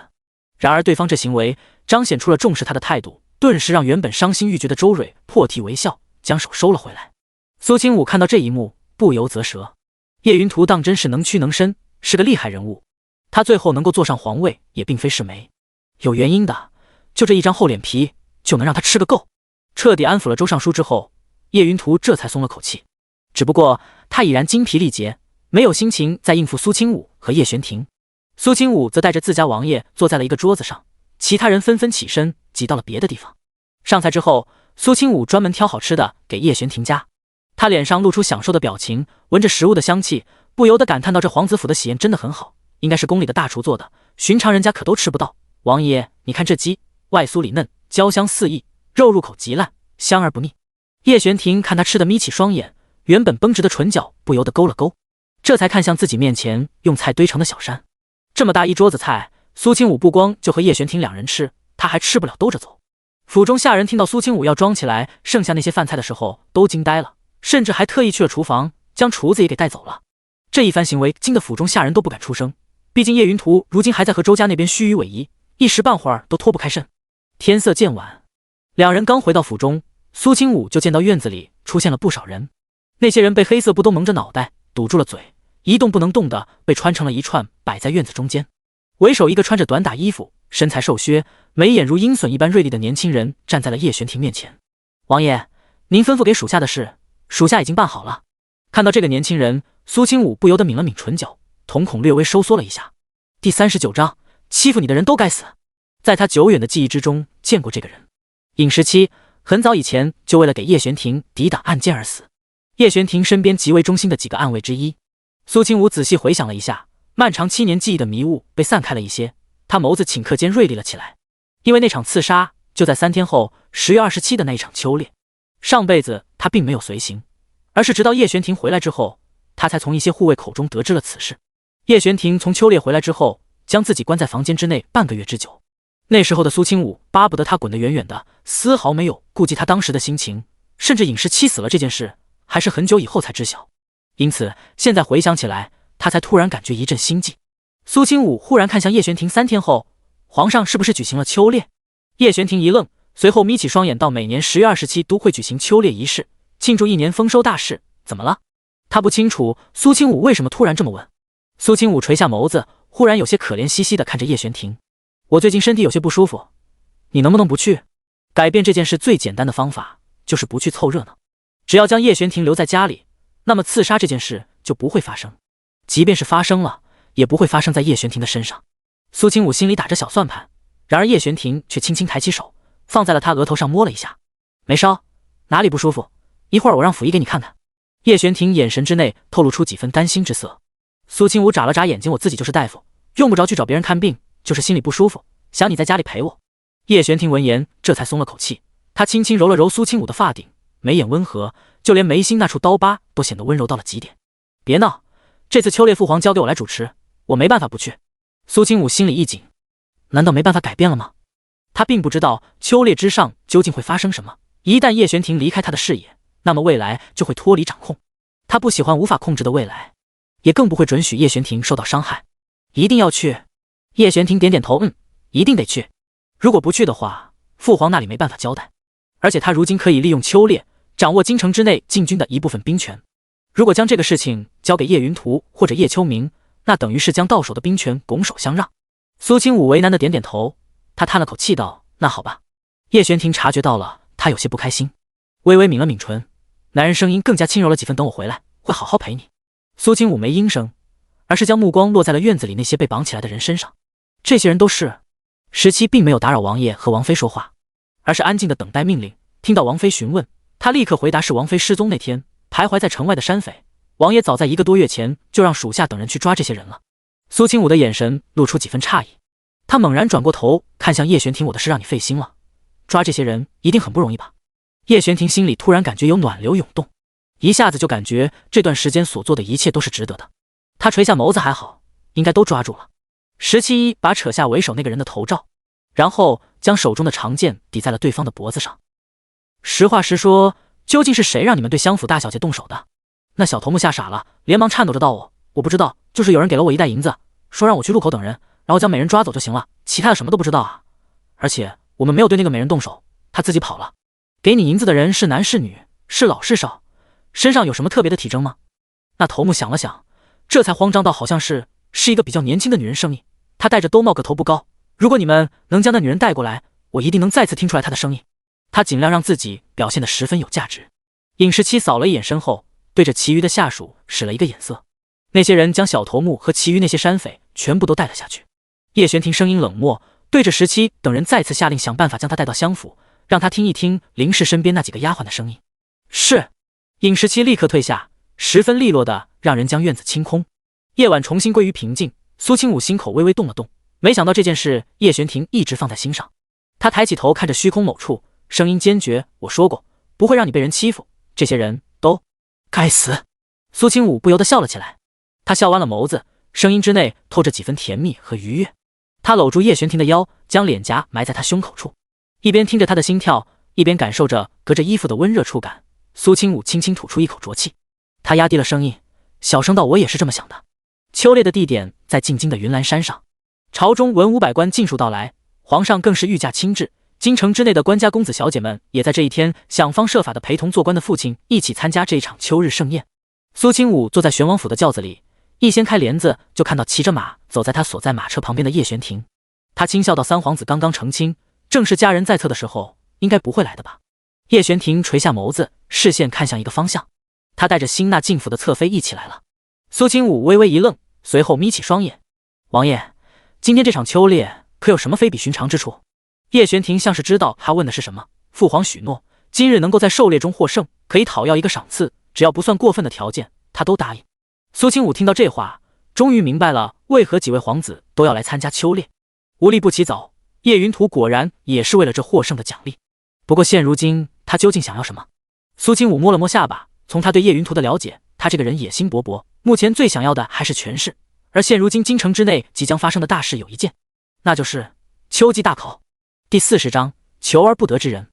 然而对方这行为彰显出了重视他的态度，顿时让原本伤心欲绝的周蕊破涕为笑，将手收了回来。苏清武看到这一幕，不由啧舌。叶云图当真是能屈能伸，是个厉害人物。他最后能够坐上皇位，也并非是没有原因的，就这一张厚脸皮就能让他吃个够。彻底安抚了周尚书之后，叶云图这才松了口气。只不过他已然精疲力竭，没有心情再应付苏清武和叶玄庭。苏清武则带着自家王爷坐在了一个桌子上，其他人纷纷起身挤到了别的地方。上菜之后，苏清武专门挑好吃的给叶玄庭夹，他脸上露出享受的表情，闻着食物的香气，不由得感叹到：“这皇子府的喜宴真的很好，应该是宫里的大厨做的，寻常人家可都吃不到。王爷，你看这鸡，外酥里嫩，焦香四溢，肉入口极烂，香而不腻。”叶玄庭看他吃得眯起双眼，原本绷直的唇角不由得勾了勾，这才看向自己面前用菜堆成的小山。这么大一桌子菜，苏清武不光就和叶玄庭2人吃，他还吃不了兜着走。府中下人听到苏清武要装起来剩下那些饭菜的时候，都惊呆了，甚至还特意去了厨房，将厨子也给带走了。这一番行为惊得府中下人都不敢出声，毕竟叶云图如今还在和周家那边虚与委蛇，一时半会儿都脱不开身。天色渐晚，2人刚回到府中，苏清武就见到院子里出现了不少人。那些人被黑色布都蒙着脑袋，堵住了嘴，一动不能动的被穿成了一串，摆在院子中间。为首一个穿着短打衣服，身材瘦削，眉眼如鹰隼一般锐利的年轻人站在了叶玄庭面前。“王爷，您吩咐给属下的事，属下已经办好了。”看到这个年轻人，苏清武不由得抿了抿唇角，瞳孔略微收缩了一下。第39章，欺负你的人都该死。在他久远的记忆之中见过这个人。尹时期很早以前就为了给叶玄庭抵挡暗箭而死。叶玄庭身边极为忠心的几个暗卫之一。苏清武仔细回想了一下，漫长7年记忆的迷雾被散开了一些，他眸子顷刻间锐利了起来。因为那场刺杀就在3天后10月27的那一场秋猎。上辈子他并没有随行，而是直到叶玄庭回来之后，他才从一些护卫口中得知了此事。叶玄庭从秋猎回来之后，将自己关在房间之内半个月之久。那时候的苏清武巴不得他滚得远远的，丝毫没有顾及他当时的心情，甚至尹时期死了这件事还是很久以后才知晓。因此现在回想起来，他才突然感觉一阵心悸。苏清武忽然看向叶玄庭，3天后皇上是不是举行了秋猎？叶玄庭一愣，随后眯起双眼道，每年10月27都会举行秋猎仪式，庆祝1年丰收大事。怎么了？他不清楚苏清武为什么突然这么问。苏清武垂下眸子，忽然有些可怜兮兮地看着叶玄庭。我最近身体有些不舒服，你能不能不去？改变这件事最简单的方法就是不去凑热闹。只要将叶玄庭留在家里，那么刺杀这件事就不会发生。即便是发生了，也不会发生在叶玄庭的身上。苏清武心里打着小算盘，然而叶玄庭却轻轻抬起手，放在了他额头上摸了一下。没烧，哪里不舒服？一会儿我让府医给你看看。叶玄庭眼神之内透露出几分担心之色。苏清武眨了眨眼睛，我自己就是大夫，用不着去找别人看病，就是心里不舒服，想你在家里陪我。叶玄庭闻言这才松了口气，他轻轻揉了揉苏清武的发顶，眉眼温和，就连眉心那处刀疤都显得温柔到了极点。别闹，这次秋猎父皇交给我来主持，我没办法不去。苏清武心里一紧，难道没办法改变了吗？他并不知道秋猎之上究竟会发生什么，一旦叶玄庭离开他的视野，那么未来就会脱离掌控。他不喜欢无法控制的未来，也更不会准许叶玄庭受到伤害。一定要去。叶玄庭点点头，一定得去。如果不去的话，父皇那里没办法交代。而且他如今可以利用秋猎掌握京城之内禁军的一部分兵权。如果将这个事情交给叶云图或者叶秋明，那等于是将到手的兵权拱手相让。苏清武为难的点点头，他叹了口气道，那好吧。叶玄庭察觉到了他有些不开心，微微抿了抿唇，男人声音更加轻柔了几分，等我回来会好好陪你。苏清武没应声，而是将目光落在了院子里那些被绑起来的人身上。这些人都是17并没有打扰王爷和王妃说话，而是安静的等待命令。听到王妃询问，他立刻回答是王妃失踪那天徘徊在城外的山匪，王爷早在1个多月前就让属下等人去抓这些人了。苏清武的眼神露出几分诧异，他猛然转过头看向叶玄庭，我的事让你费心了，抓这些人一定很不容易吧？叶玄庭心里突然感觉有暖流涌动，一下子就感觉这段时间所做的一切都是值得的。他垂下眸子，还好，应该都抓住了。17把扯下为首那个人的头罩，然后将手中的长剑抵在了对方的脖子上。实话实说，究竟是谁让你们对襄府大小姐动手的？那小头目吓傻了，连忙颤抖着道，我不知道，就是有人给了我1袋银子，说让我去路口等人，然后将美人抓走就行了，其他的什么都不知道啊。而且我们没有对那个美人动手，她自己跑了。给你银子的人是男是女，是老是少，身上有什么特别的体征吗？那头目想了想，这才慌张到好像是一个比较年轻的女人声音，她戴着兜帽，个头不高，如果你们能将那女人带过来，我一定能再次听出来她的声音。他尽量让自己表现得十分有价值。尹17扫了一眼身后，对着其余的下属使了一个眼色。那些人将小头目和其余那些山匪全部都带了下去。叶玄庭声音冷漠，对着17等人再次下令，想办法将他带到襄府，让他听一听林氏身边那几个丫鬟的声音。是。尹17立刻退下，十分利落的让人将院子清空。夜晚重新归于平静，苏清武心口微微动了动，没想到这件事叶玄庭一直放在心上。他抬起头看着虚空某处，声音坚决，我说过不会让你被人欺负，这些人都该死。苏清武不由得笑了起来，他笑弯了眸子，声音之内透着几分甜蜜和愉悦。他搂住叶玄庭的腰，将脸颊埋在他胸口处，一边听着他的心跳，一边感受着隔着衣服的温热触感。苏清武轻轻吐出一口浊气，他压低了声音，小声道，我也是这么想的。秋猎的地点在进京的云岚山上，朝中文武百官尽数到来，皇上更是御驾亲至，京城之内的官家公子小姐们也在这一天想方设法的陪同做官的父亲一起参加这一场秋日盛宴。苏清武坐在玄王府的轿子里，一掀开帘子就看到骑着马走在他所在马车旁边的叶玄庭。他轻笑道，三皇子刚刚成亲，正是家人在侧的时候，应该不会来的吧？叶玄庭垂下眸子，视线看向一个方向，他带着辛纳进府的侧妃一起来了。苏清武微微一愣，随后眯起双眼，王爷，今天这场秋猎可有什么非比寻常之处？叶玄庭像是知道他问的是什么，父皇许诺今日能够在狩猎中获胜，可以讨要一个赏赐，只要不算过分的条件，他都答应。苏清武听到这话，终于明白了为何几位皇子都要来参加秋猎。无利不起早，叶云图果然也是为了这获胜的奖励。不过现如今他究竟想要什么？苏清武摸了摸下巴，从他对叶云图的了解，他这个人野心勃勃，目前最想要的还是权势。而现如今京城之内即将发生的大事有一件，那就是秋季大考。第40章求而不得之人。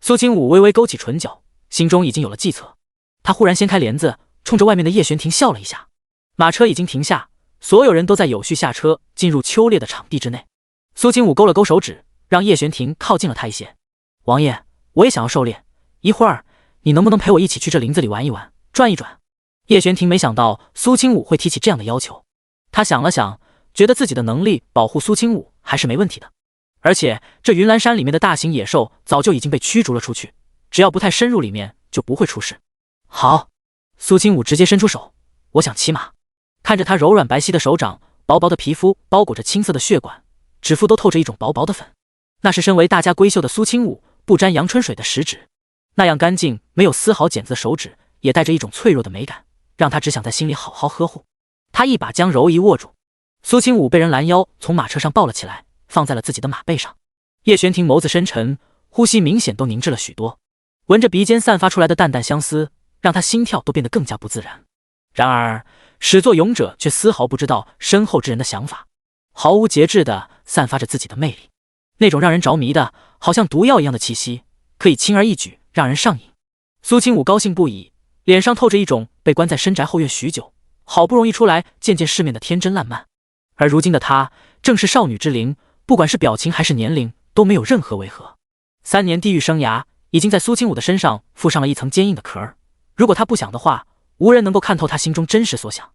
苏清武微微勾起唇角，心中已经有了计策。他忽然掀开帘子，冲着外面的叶玄庭笑了一下。马车已经停下，所有人都在有序下车，进入秋猎的场地之内。苏清武勾了勾手指，让叶玄庭靠近了他一些。王爷，我也想要狩猎，一会儿你能不能陪我一起去这林子里玩一玩，转一转？叶玄庭没想到苏清武会提起这样的要求，他想了想，觉得自己的能力保护苏清武还是没问题的。而且这云岚山里面的大型野兽早就已经被驱逐了出去，只要不太深入里面就不会出事。好，苏清武直接伸出手，我想骑马。看着他柔软白皙的手掌，薄薄的皮肤包裹着青色的血管，指腹都透着一种薄薄的粉，那是身为大家闺秀的苏清武不沾阳春水的食指，那样干净没有丝毫茧子的手指也带着一种脆弱的美感，让他只想在心里好好呵护。他一把将柔仪握住，苏清武被人拦腰从马车上抱了起来，放在了自己的马背上。叶玄庭眸子深沉，呼吸明显都凝滞了许多，闻着鼻尖散发出来的淡淡相思，让他心跳都变得更加不自然。然而始作俑者却丝毫不知道身后之人的想法，毫无节制地散发着自己的魅力，那种让人着迷的好像毒药一样的气息，可以轻而易举让人上瘾。苏清武高兴不已，脸上透着一种被关在深宅后院许久，好不容易出来见见世面的天真烂漫。而如今的她正是少女之龄，不管是表情还是年龄都没有任何违和。3年地狱生涯已经在苏清武的身上附上了一层坚硬的壳儿，如果他不想的话，无人能够看透他心中真实所想。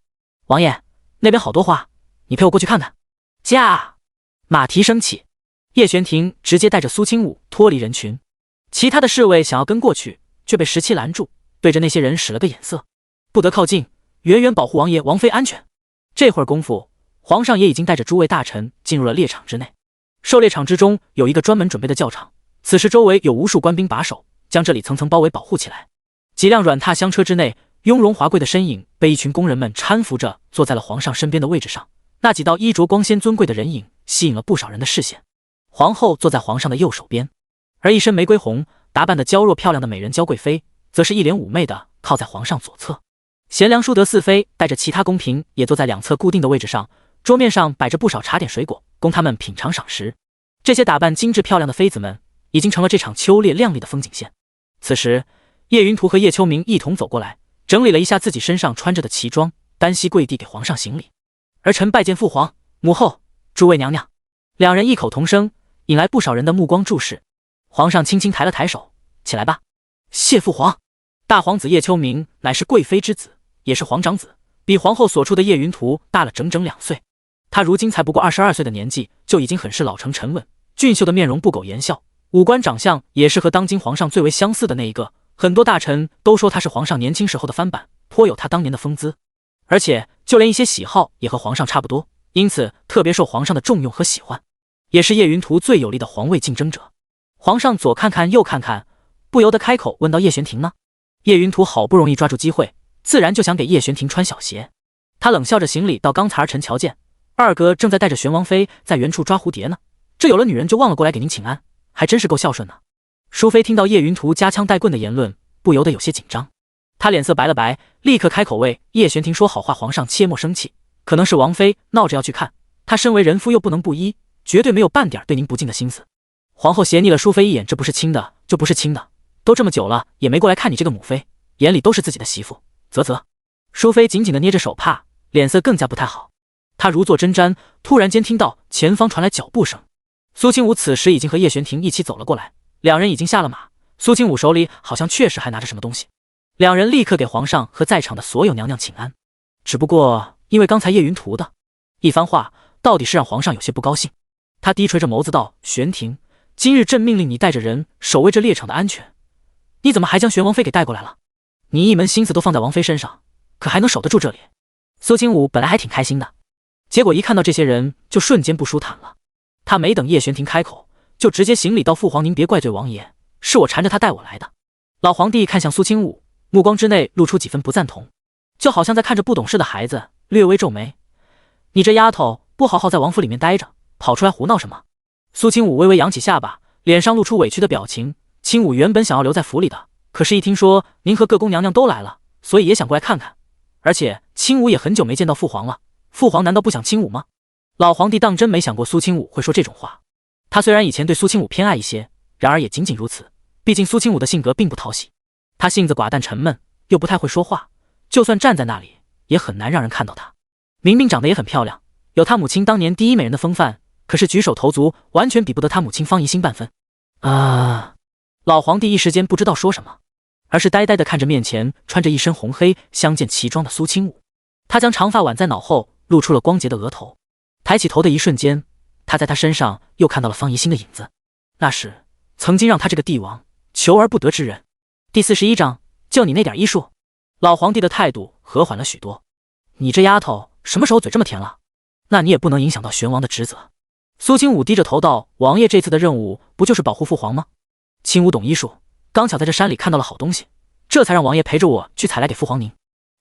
王爷，那边好多花，你陪我过去看看。驾！马蹄升起，叶玄庭直接带着苏清武脱离人群，其他的侍卫想要跟过去，却被17拦住，对着那些人使了个眼色，不得靠近，远远保护王爷王妃安全。这会儿功夫，皇上也已经带着诸位大臣进入了猎场之内。狩猎场之中有一个专门准备的教场，此时周围有无数官兵把守，将这里层层包围保护起来。几辆软榻香车之内，雍容华贵的身影被一群工人们搀扶着坐在了皇上身边的位置上，那几道衣着光鲜尊贵的人影吸引了不少人的视线。皇后坐在皇上的右手边，而一身玫瑰红打扮的娇弱漂亮的美人娇贵妃则是一脸妩媚的靠在皇上左侧。贤良淑德四妃带着其他宫嫔也坐在两侧固定的位置上，桌面上摆着不少茶点水果供他们品尝赏识。这些打扮精致漂亮的妃子们已经成了这场秋猎亮丽的风景线。此时叶云图和叶秋明一同走过来，整理了一下自己身上穿着的旗装，单膝跪地给皇上行礼。儿臣拜见父皇母后，诸位娘娘。两人异口同声，引来不少人的目光注视。皇上轻轻抬了抬手，起来吧。谢父皇。大皇子叶秋明乃是贵妃之子，也是皇长子，比皇后所处的叶云图大了整整2岁。他如今才不过22岁的年纪，就已经很是老成沉稳，俊秀的面容不苟言笑，五官长相也是和当今皇上最为相似的那一个。很多大臣都说他是皇上年轻时候的翻版，颇有他当年的风姿，而且就连一些喜好也和皇上差不多，因此特别受皇上的重用和喜欢，也是叶云图最有力的皇位竞争者。皇上左看看右看看，不由得开口问到叶玄庭呢。叶云图好不容易抓住机会，自然就想给叶玄庭穿小鞋。他冷笑着行礼道：刚才儿臣瞧见二哥正在带着玄王妃在原处抓蝴蝶呢，这有了女人就忘了过来给您请安，还真是够孝顺呢。淑妃听到叶云图夹枪带棍的言论，不由得有些紧张，她脸色白了白，立刻开口为叶玄庭说好话。皇上切莫生气，可能是王妃闹着要去看，她身为人夫又不能不依，绝对没有半点对您不敬的心思。皇后斜睨了淑妃一眼，这不是亲的就不是亲的，都这么久了也没过来看你这个母妃，眼里都是自己的媳妇，啧啧。淑妃紧紧地捏着手帕，脸色更加不太好。她如坐针毡，突然间听到前方传来脚步声。苏清武此时已经和叶玄庭一起走了过来，两人已经下了马，苏清武手里好像确实还拿着什么东西。两人立刻给皇上和在场的所有娘娘请安。只不过因为刚才叶云图的一番话，到底是让皇上有些不高兴。他低垂着眸子道：玄庭，今日朕命令你带着人守卫这猎场的安全，你怎么还将玄王妃给带过来了？你一门心思都放在王妃身上，可还能守得住这里？苏清武本来还挺开心的，结果一看到这些人就瞬间不舒坦了。他没等叶玄庭开口，就直接行礼道：父皇您别怪罪王爷，是我缠着他带我来的。老皇帝看向苏清武，目光之内露出几分不赞同，就好像在看着不懂事的孩子，略微皱眉：“你这丫头，不好好在王府里面待着，跑出来胡闹什么？”苏清武微微扬起下巴，脸上露出委屈的表情。清武原本想要留在府里的，可是一听说您和各宫娘娘都来了，所以也想过来看看。而且清武也很久没见到父皇了，父皇难道不想清武吗？老皇帝当真没想过苏清武会说这种话。他虽然以前对苏清武偏爱一些，然而也仅仅如此。毕竟苏清武的性格并不讨喜，他性子寡淡沉闷，又不太会说话，就算站在那里，也很难让人看到他。明明长得也很漂亮，有他母亲当年第一美人的风范，可是举手投足完全比不得他母亲方怡心半分。老皇帝一时间不知道说什么，而是呆呆地看着面前穿着一身红黑相间奇装的苏清武。他将长发挽在脑后，露出了光洁的额头。抬起头的一瞬间，他在他身上又看到了方怡心的影子，那是曾经让他这个帝王求而不得之人。第41章，就你那点医术。老皇帝的态度和缓了许多。你这丫头什么时候嘴这么甜了？那你也不能影响到玄王的职责。苏清武低着头道：“王爷这次的任务不就是保护父皇吗？清武懂医术，刚巧在这山里看到了好东西，这才让王爷陪着我去采来给父皇您。”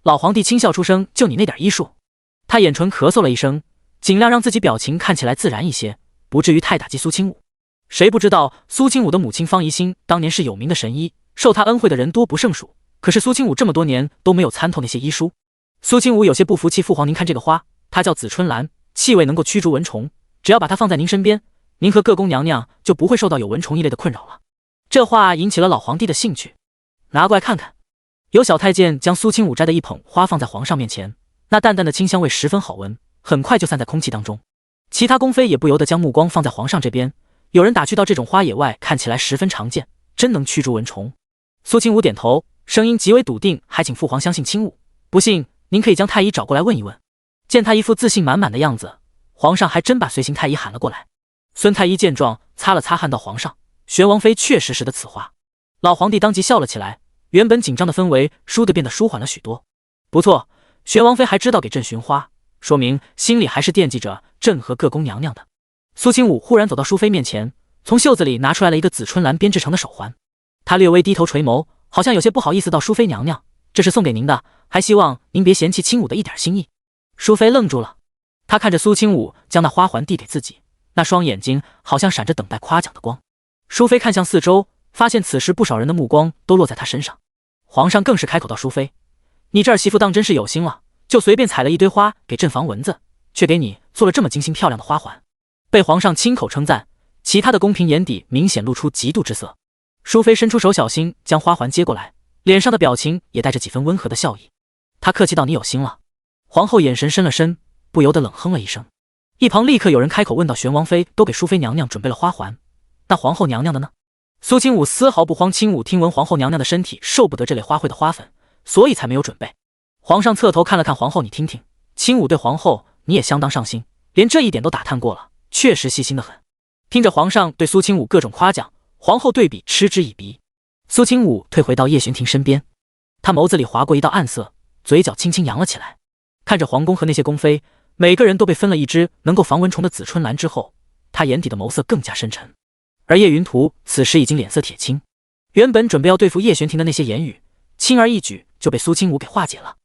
老皇帝轻笑出声：“就你那点医术？”他眼唇咳嗽了一声，尽量让自己表情看起来自然一些，不至于太打击苏清武。谁不知道苏清武的母亲方怡心当年是有名的神医，受他恩惠的人多不胜数，可是苏清武这么多年都没有参透那些医书。苏清武有些不服气：“父皇您看这个花，它叫紫春兰，气味能够驱逐蚊虫，只要把它放在您身边，您和各宫娘娘就不会受到有蚊虫一类的困扰了。”这话引起了老皇帝的兴趣，拿过来看看。有小太监将苏清武摘的一捧花放在皇上面前，那淡淡的清香味十分好闻，很快就散在空气当中。其他宫妃也不由得将目光放在皇上这边，有人打趣到：“这种花野外看起来十分常见，真能驱逐蚊虫。”苏清武点头，声音极为笃定：“还请父皇相信清武，不信您可以将太医找过来问一问。”见他一副自信满满的样子，皇上还真把随行太医喊了过来。孙太医见状，擦了擦汗道：“皇上，玄王妃确实识得此话。”老皇帝当即笑了起来，原本紧张的氛围倏地变得舒缓了许多。不错，玄王妃还知道给朕寻花，说明心里还是惦记着朕和各宫娘娘的。苏清武忽然走到淑妃面前，从袖子里拿出来了一个紫春兰编制成的手环。他略微低头垂眸，好像有些不好意思道：“淑妃娘娘，这是送给您的，还希望您别嫌弃清武的一点心意。”淑妃愣住了，她看着苏清武将那花环递给自己，那双眼睛好像闪着等待夸奖的光。淑妃看向四周，发现此时不少人的目光都落在她身上。皇上更是开口道：“淑妃，你这儿媳妇当真是有心了，就随便采了一堆花给朕防蚊子，却给你做了这么精心漂亮的花环。”被皇上亲口称赞，其他的宫嫔眼底明显露出嫉妒之色。淑妃伸出手，小心将花环接过来，脸上的表情也带着几分温和的笑意。她客气道：“你有心了。”皇后眼神深了深，不由得冷哼了一声。一旁立刻有人开口问道：“玄王妃都给淑妃娘娘准备了花环，那皇后娘娘的呢？”苏清武丝毫不慌，清武听闻皇后娘娘的身体受不得这类花卉的花粉，所以才没有准备。皇上侧头看了看皇后：“你听听，清武对皇后你也相当上心，连这一点都打探过了，确实细心得很。”听着皇上对苏清武各种夸奖，皇后对比嗤之以鼻。苏清武退回到叶玄庭身边，他眸子里划过一道暗色，嘴角轻轻扬了起来。看着皇宫和那些宫妃，每个人都被分了一支能够防蚊虫的紫春兰之后，他眼底的眸色更加深沉。而叶云图此时已经脸色铁青，原本准备要对付叶玄庭的那些言语，轻而易举就被苏清武给化解了。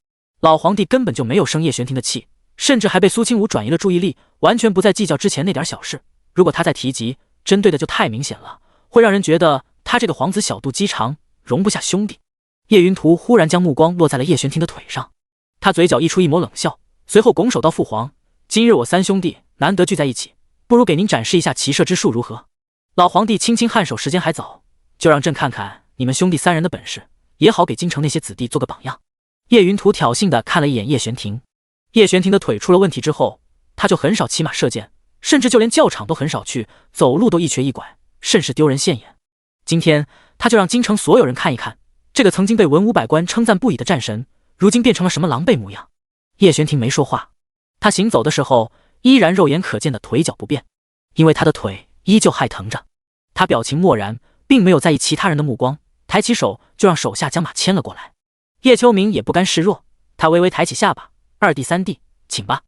老皇帝根本就没有生叶玄庭的气，甚至还被苏清武转移了注意力，完全不再计较之前那点小事。如果他再提及，针对的就太明显了，会让人觉得他这个皇子小肚鸡肠，容不下兄弟。叶云图忽然将目光落在了叶玄庭的腿上，他嘴角溢出一抹冷笑，随后拱手道：“父皇，今日我三兄弟难得聚在一起，不如给您展示一下骑射之术如何？”老皇帝轻轻颔首，时间还早，就让朕看看你们兄弟三人的本事，也好给京城那些子弟做个榜样。叶云图挑衅地看了一眼叶玄庭，叶玄庭的腿出了问题之后，他就很少骑马射箭，甚至就连教场都很少去，走路都一瘸一拐，甚是丢人现眼。今天他就让京城所有人看一看，这个曾经被文武百官称赞不已的战神，如今变成了什么狼狈模样。叶玄庭没说话，他行走的时候依然肉眼可见的腿脚不便，因为他的腿依旧还疼着。他表情漠然，并没有在意其他人的目光，抬起手就让手下将马牵了过来。叶秋明也不甘示弱，他微微抬起下巴：“二弟三弟，请吧。”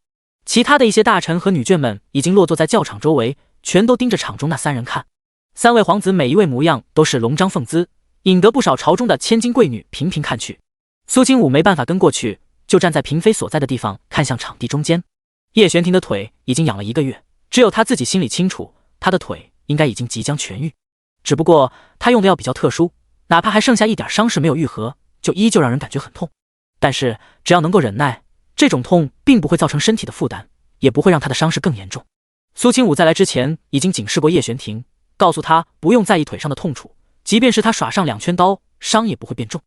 其他的一些大臣和女眷们已经落坐在轿场周围，全都盯着场中那三人看。三位皇子每一位模样都是龙章凤姿，引得不少朝中的千金贵女频频看去。苏清武没办法跟过去，就站在嫔妃所在的地方，看向场地中间。叶玄庭的腿已经养了1个月，只有他自己心里清楚，他的腿应该已经即将痊愈。只不过他用的药比较特殊，哪怕还剩下一点伤势没有愈合，就依旧让人感觉很痛。但是只要能够忍耐，这种痛并不会造成身体的负担，也不会让他的伤势更严重。苏清武在来之前已经警示过叶玄庭，告诉他不用在意腿上的痛楚，即便是他耍上2圈刀，伤也不会变重。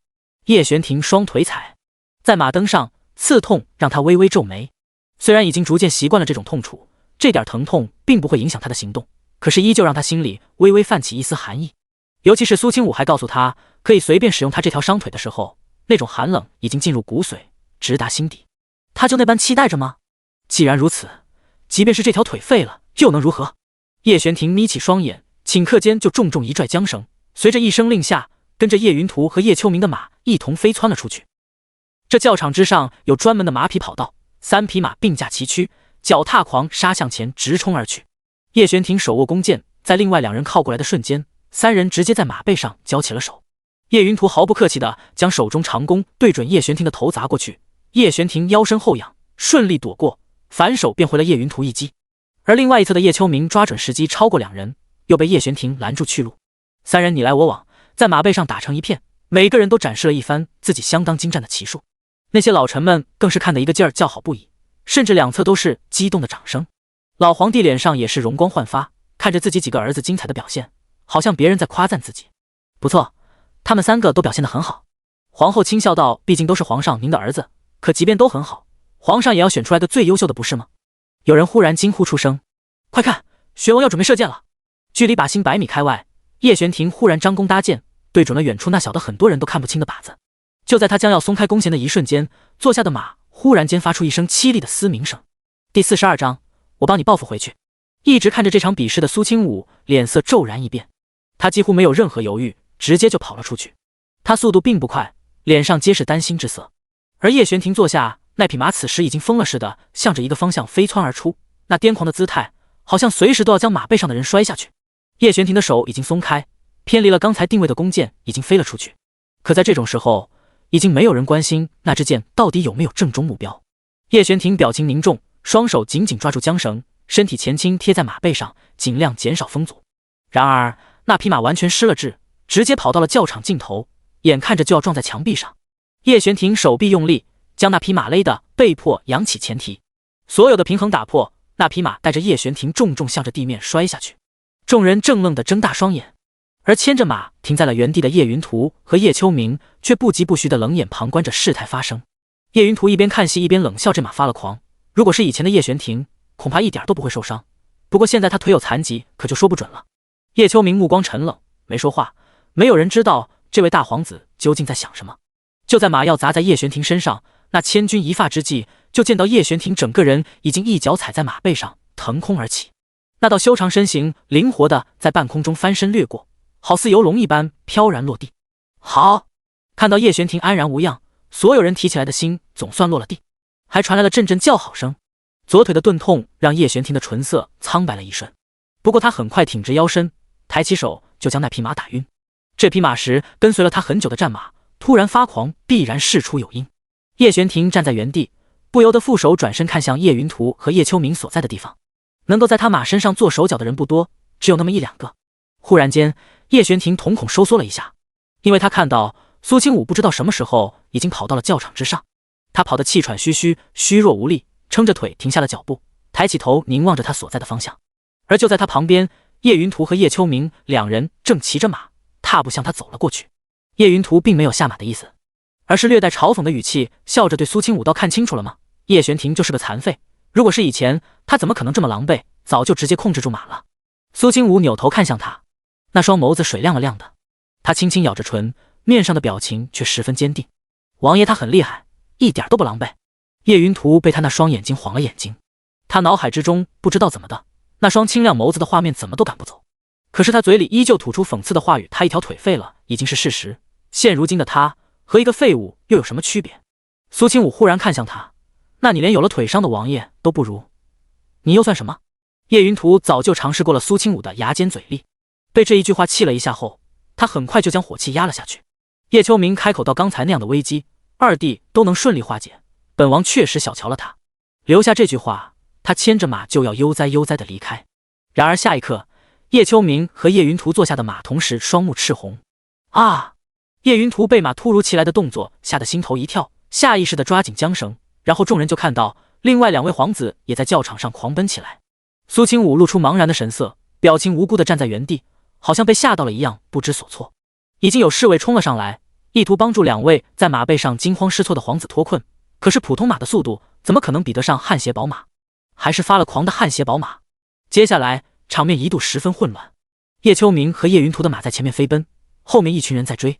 叶玄庭双腿踩在马蹬上，刺痛让他微微皱眉。虽然已经逐渐习惯了这种痛楚，这点疼痛并不会影响他的行动，可是依旧让他心里微微泛起一丝寒意。尤其是苏清武还告诉他可以随便使用他这条伤腿的时候，那种寒冷已经进入骨髓，直达心底。他就那般期待着吗？既然如此，即便是这条腿废了又能如何？叶玄庭眯起双眼，顷刻间就重重一拽缰绳，随着一声令下，跟着叶云图和叶秋明的马一同飞窜了出去。这教场之上有专门的马匹跑道，3匹马并驾齐驱，脚踏狂杀向前直冲而去。叶玄庭手握弓箭，在另外2人靠过来的瞬间，3人直接在马背上交起了手。叶云图毫不客气地将手中长弓对准叶玄庭的头砸过去，叶玄庭腰身后仰，顺利躲过，反手便回了叶云图一击。而另外一侧的叶秋明抓准时机超过2人，又被叶玄庭拦住去路。3人你来我往，在马背上打成一片，每个人都展示了一番自己相当精湛的骑术。那些老臣们更是看得一个劲儿叫好不已，甚至2侧都是激动的掌声。老皇帝脸上也是容光焕发，看着自己几个儿子精彩的表现，好像别人在夸赞自己。不错，他们3个都表现得很好。皇后轻笑道，毕竟都是皇上您的儿子，可即便都很好，皇上也要选出来个最优秀的不是吗？有人忽然惊呼出声，快看，玄王要准备射箭了。距离靶心100米开外，叶玄庭忽然张弓搭箭，对准了远处那小的很多人都看不清的靶子。就在他将要松开弓弦的一瞬间，坐下的马忽然间发出一声凄厉的嘶鸣声。第42章，我帮你报复回去。一直看着这场比试的苏清武脸色骤然一变，他几乎没有任何犹豫，直接就跑了出去。他速度并不快，脸上皆是担心之色。而叶玄庭坐下，那匹马此时已经疯了似的，向着一个方向飞窜而出，那癫狂的姿态好像随时都要将马背上的人摔下去。叶玄庭的手已经松开，偏离了刚才定位的弓箭已经飞了出去。可在这种时候，已经没有人关心那支箭到底有没有正中目标。叶玄庭表情凝重，双手紧紧抓住缰绳，身体前倾贴在马背上，尽量减少风阻。然而那匹马完全失了智，直接跑到了教场尽头，眼看着就要撞在墙壁上。叶玄庭手臂用力，将那匹马勒得被迫扬起前蹄，所有的平衡打破，那匹马带着叶玄庭重重向着地面摔下去。众人怔愣地睁大双眼，而牵着马停在了原地的叶云图和叶秋明却不疾不徐地冷眼旁观着事态发生。叶云图一边看戏一边冷笑，这马发了狂，如果是以前的叶玄庭，恐怕一点都不会受伤，不过现在他腿有残疾，可就说不准了。叶秋明目光沉冷，没说话。没有人知道这位大皇子究竟在想什么。就在马要砸在叶玄庭身上，那千钧一发之际，就见到叶玄庭整个人已经一脚踩在马背上，腾空而起。那道修长身形灵活地在半空中翻身掠过，好似游龙一般飘然落地。好！看到叶玄庭安然无恙，所有人提起来的心总算落了地，还传来了阵阵叫好声。左腿的钝痛让叶玄庭的唇色苍白了一瞬，不过他很快挺直腰身，抬起手就将那匹马打晕。这匹马时跟随了他很久的战马突然发狂，必然事出有因。叶玄庭站在原地，不由得负手转身看向叶云图和叶秋明所在的地方。能够在他马身上做手脚的人不多，只有那么1-2个。忽然间，叶玄庭瞳孔收缩了一下，因为他看到苏清武不知道什么时候已经跑到了教场之上。他跑得气喘吁吁，虚弱无力，撑着腿停下了脚步，抬起头凝望着他所在的方向。而就在他旁边，叶云图和叶秋明2人正骑着马踏步向他走了过去。叶云图并没有下马的意思，而是略带嘲讽的语气笑着对苏清武道：“看清楚了吗？叶玄庭就是个残废，如果是以前，他怎么可能这么狼狈，早就直接控制住马了。”苏清武扭头看向他，那双眸子水亮了亮的，他轻轻咬着唇，面上的表情却十分坚定。王爷他很厉害，一点都不狼狈。叶云图被他那双眼睛晃了眼睛，他脑海之中不知道怎么的，那双清亮眸子的画面怎么都赶不走。可是他嘴里依旧吐出讽刺的话语，他一条腿废了已经是事实，现如今的他和一个废物又有什么区别？苏清武忽然看向他，那你连有了腿伤的王爷都不如，你又算什么？叶云图早就尝试过了苏清武的牙尖嘴利，被这一句话气了一下后，他很快就将火气压了下去。叶秋明开口道：“刚才那样的危机，二弟都能顺利化解，本王确实小瞧了他。”留下这句话，他牵着马就要悠哉悠哉地离开。然而下一刻，叶秋明和叶云图坐下的马同时双目赤红。啊！叶云图被马突如其来的动作吓得心头一跳，下意识地抓紧缰绳，然后众人就看到另外2位皇子也在教场上狂奔起来。苏清武露出茫然的神色，表情无辜地站在原地，好像被吓到了一样，不知所措。已经有侍卫冲了上来，意图帮助2位在马背上惊慌失措的皇子脱困，可是普通马的速度怎么可能比得上汗血宝马？还是发了狂的汗血宝马？接下来场面一度十分混乱，叶秋明和叶云图的马在前面飞奔，后面一群人在追。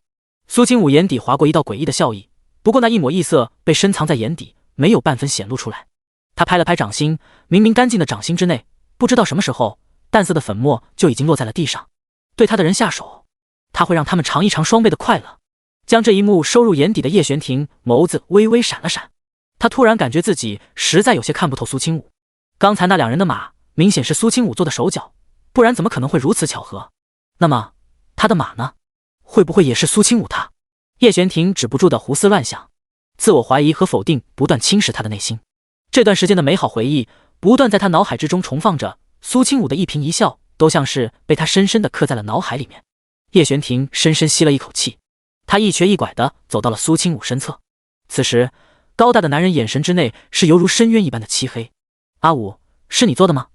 苏清武眼底划过一道诡异的笑意，不过那一抹异色被深藏在眼底，没有半分显露出来。他拍了拍掌心，明明干净的掌心之内，不知道什么时候淡色的粉末就已经落在了地上。对他的人下手，他会让他们尝一尝双倍的快乐。将这一幕收入眼底的叶玄庭眸子微微闪了闪，他突然感觉自己实在有些看不透苏清武。刚才那2人的马明显是苏清武做的手脚，不然怎么可能会如此巧合？那么他的马呢？会不会也是苏清武他？叶玄庭止不住的胡思乱想，自我怀疑和否定不断侵蚀他的内心。这段时间的美好回忆不断在他脑海之中重放着，苏清武的一颦一笑都像是被他深深地刻在了脑海里面。叶玄庭深深吸了一口气，他一瘸一拐地走到了苏清武身侧。此时高大的男人眼神之内是犹如深渊一般的漆黑。阿武，是你做的吗？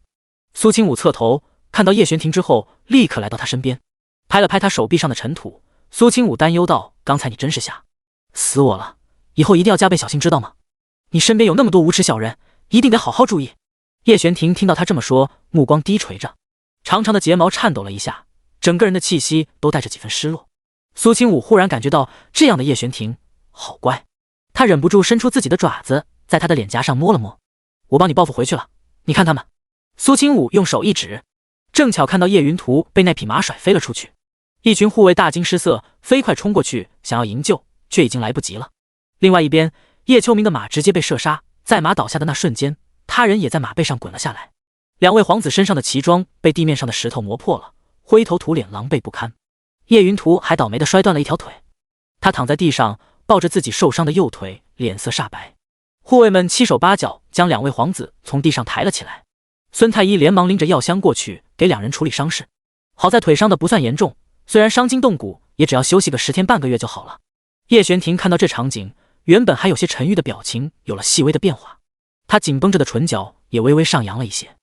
苏清武侧头看到叶玄庭之后，立刻来到他身边，拍了拍他手臂上的尘土。苏清武担忧道：“刚才你真是吓死我了，以后一定要加倍小心，知道吗？你身边有那么多无耻小人，一定得好好注意。”叶玄庭听到他这么说，目光低垂着，长长的睫毛颤抖了一下，整个人的气息都带着几分失落。苏清武忽然感觉到这样的叶玄庭好乖，他忍不住伸出自己的爪子，在他的脸颊上摸了摸。我帮你报复回去了，你看他们。苏清武用手一指，正巧看到叶云图被那匹马甩飞了出去。一群护卫大惊失色，飞快冲过去想要营救，却已经来不及了。另外一边，叶秋明的马直接被射杀，在马倒下的那瞬间，他人也在马背上滚了下来。2位皇子身上的旗装被地面上的石头磨破了，灰头土脸，狼狈不堪。叶云图还倒霉地摔断了一条腿，他躺在地上，抱着自己受伤的右腿，脸色煞白。护卫们七手八脚将2位皇子从地上抬了起来。孙太医连忙拎着药箱过去给2人处理伤势。好在腿伤的不算严重，虽然伤筋动骨，也只要休息个10天半个月就好了。叶玄庭看到这场景，原本还有些沉郁的表情有了细微的变化，他紧绷着的唇角也微微上扬了一些。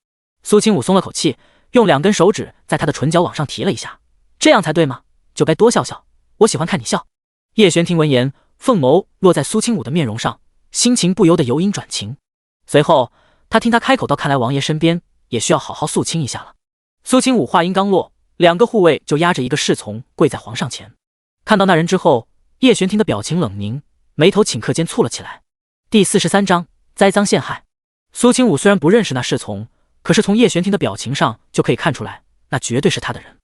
苏清武松了口气，用2根手指在他的唇角往上提了一下，这样才对吗？就该多笑笑，我喜欢看你笑。叶玄庭闻言，凤眸落在苏清武的面容上，心情不由得由阴转晴。随后他听他开口道：“看来王爷身边也需要好好肃清一下了。”苏清武话音刚落，2个护卫就押着一个侍从跪在皇上前。看到那人之后，叶玄庭的表情冷凝，眉头顷刻间蹙了起来。第43章栽赃陷害。苏清武虽然不认识那侍从，可是从叶玄庭的表情上就可以看出来，那绝对是他的人。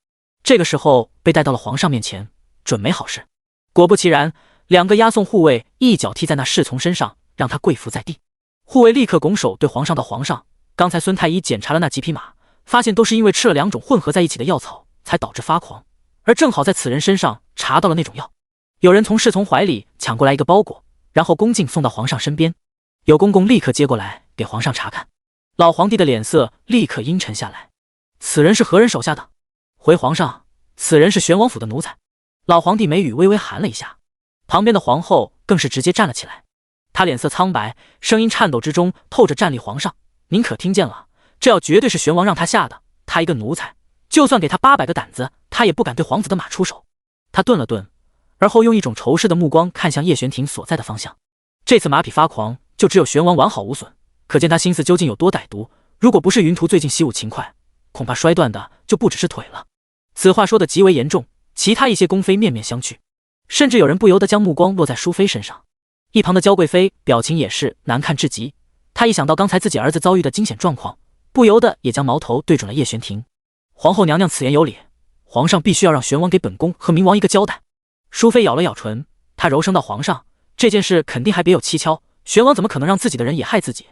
这个时候被带到了皇上面前，准没好事。果不其然，2个押送护卫一脚踢在那侍从身上，让他跪伏在地。护卫立刻拱手对皇上道：“皇上，刚才孙太医检查了那几匹马，发现都是因为吃了2种混合在一起的药草才导致发狂，而正好在此人身上查到了那种药。”有人从侍从怀里抢过来一个包裹，然后恭敬送到皇上身边。有公公立刻接过来给皇上查看。老皇帝的脸色立刻阴沉下来。此人是何人手下的？回皇上，此人是玄王府的奴才。老皇帝眉宇微微寒了一下，旁边的皇后更是直接站了起来。她脸色苍白，声音颤抖之中透着战栗。皇上，您可听见了？这药绝对是玄王让他下的，他一个奴才，就算给他800个胆子，他也不敢对皇子的马出手。他顿了顿，而后用一种仇视的目光看向叶玄庭所在的方向。这次马匹发狂，就只有玄王完好无损，可见他心思究竟有多歹毒。如果不是云图最近习武勤快，恐怕摔断的就不只是腿了。此话说得极为严重，其他一些宫妃面面相觑，甚至有人不由得将目光落在淑妃身上。一旁的娇贵妃表情也是难看至极，她一想到刚才自己儿子遭遇的惊险状况，不由得也将矛头对准了叶玄庭。皇后娘娘此言有理，皇上必须要让玄王给本宫和明王一个交代。淑妃咬了咬唇，她柔声道：“皇上，这件事肯定还别有蹊跷，玄王怎么可能让自己的人也害自己？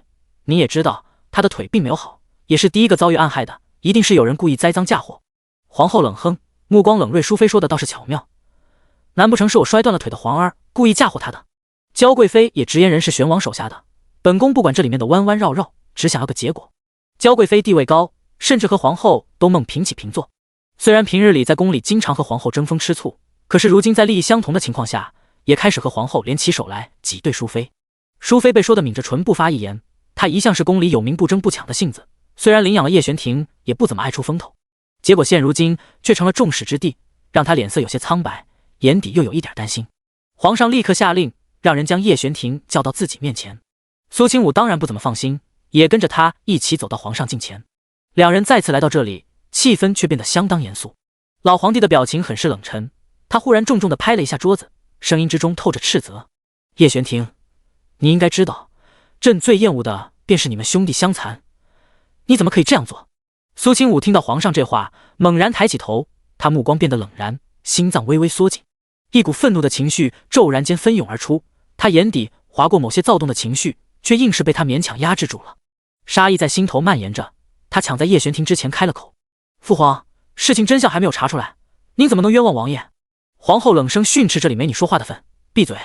你也知道他的腿并没有好，也是第一个遭遇暗害的，一定是有人故意栽赃嫁祸。”皇后冷哼，目光冷锐。淑妃说的倒是巧妙，难不成是我摔断了腿的皇儿故意嫁祸他的？娇贵妃也直言人是玄王手下的，本宫不管这里面的弯弯绕绕，只想要个结果。娇贵妃地位高，甚至和皇后都梦平起平坐。虽然平日里在宫里经常和皇后争风吃醋，可是如今在利益相同的情况下，也开始和皇后联起手来挤兑淑妃。淑妃被说得抿着唇不发一言，她一向是宫里有名不争不抢的性子，虽然领养了叶玄庭，也不怎么爱出风头。结果现如今却成了众矢之的，让她脸色有些苍白，眼底又有一点担心。皇上立刻下令，让人将叶玄庭叫到自己面前。苏清武当然不怎么放心，也跟着他一起走到皇上近前。两人再次来到这里，气氛却变得相当严肃。老皇帝的表情很是冷沉，他忽然重重地拍了一下桌子，声音之中透着斥责：叶玄庭，你应该知道，朕最厌恶的便是你们兄弟相残，你怎么可以这样做？苏清武听到皇上这话，猛然抬起头，他目光变得冷然，心脏微微缩紧，一股愤怒的情绪骤然间奔涌而出，他眼底划过某些躁动的情绪，却硬是被他勉强压制住了。杀意在心头蔓延着，他抢在叶玄庭之前开了口：父皇，事情真相还没有查出来，您怎么能冤枉王爷？皇后冷声训斥：这里没你说话的份，闭嘴！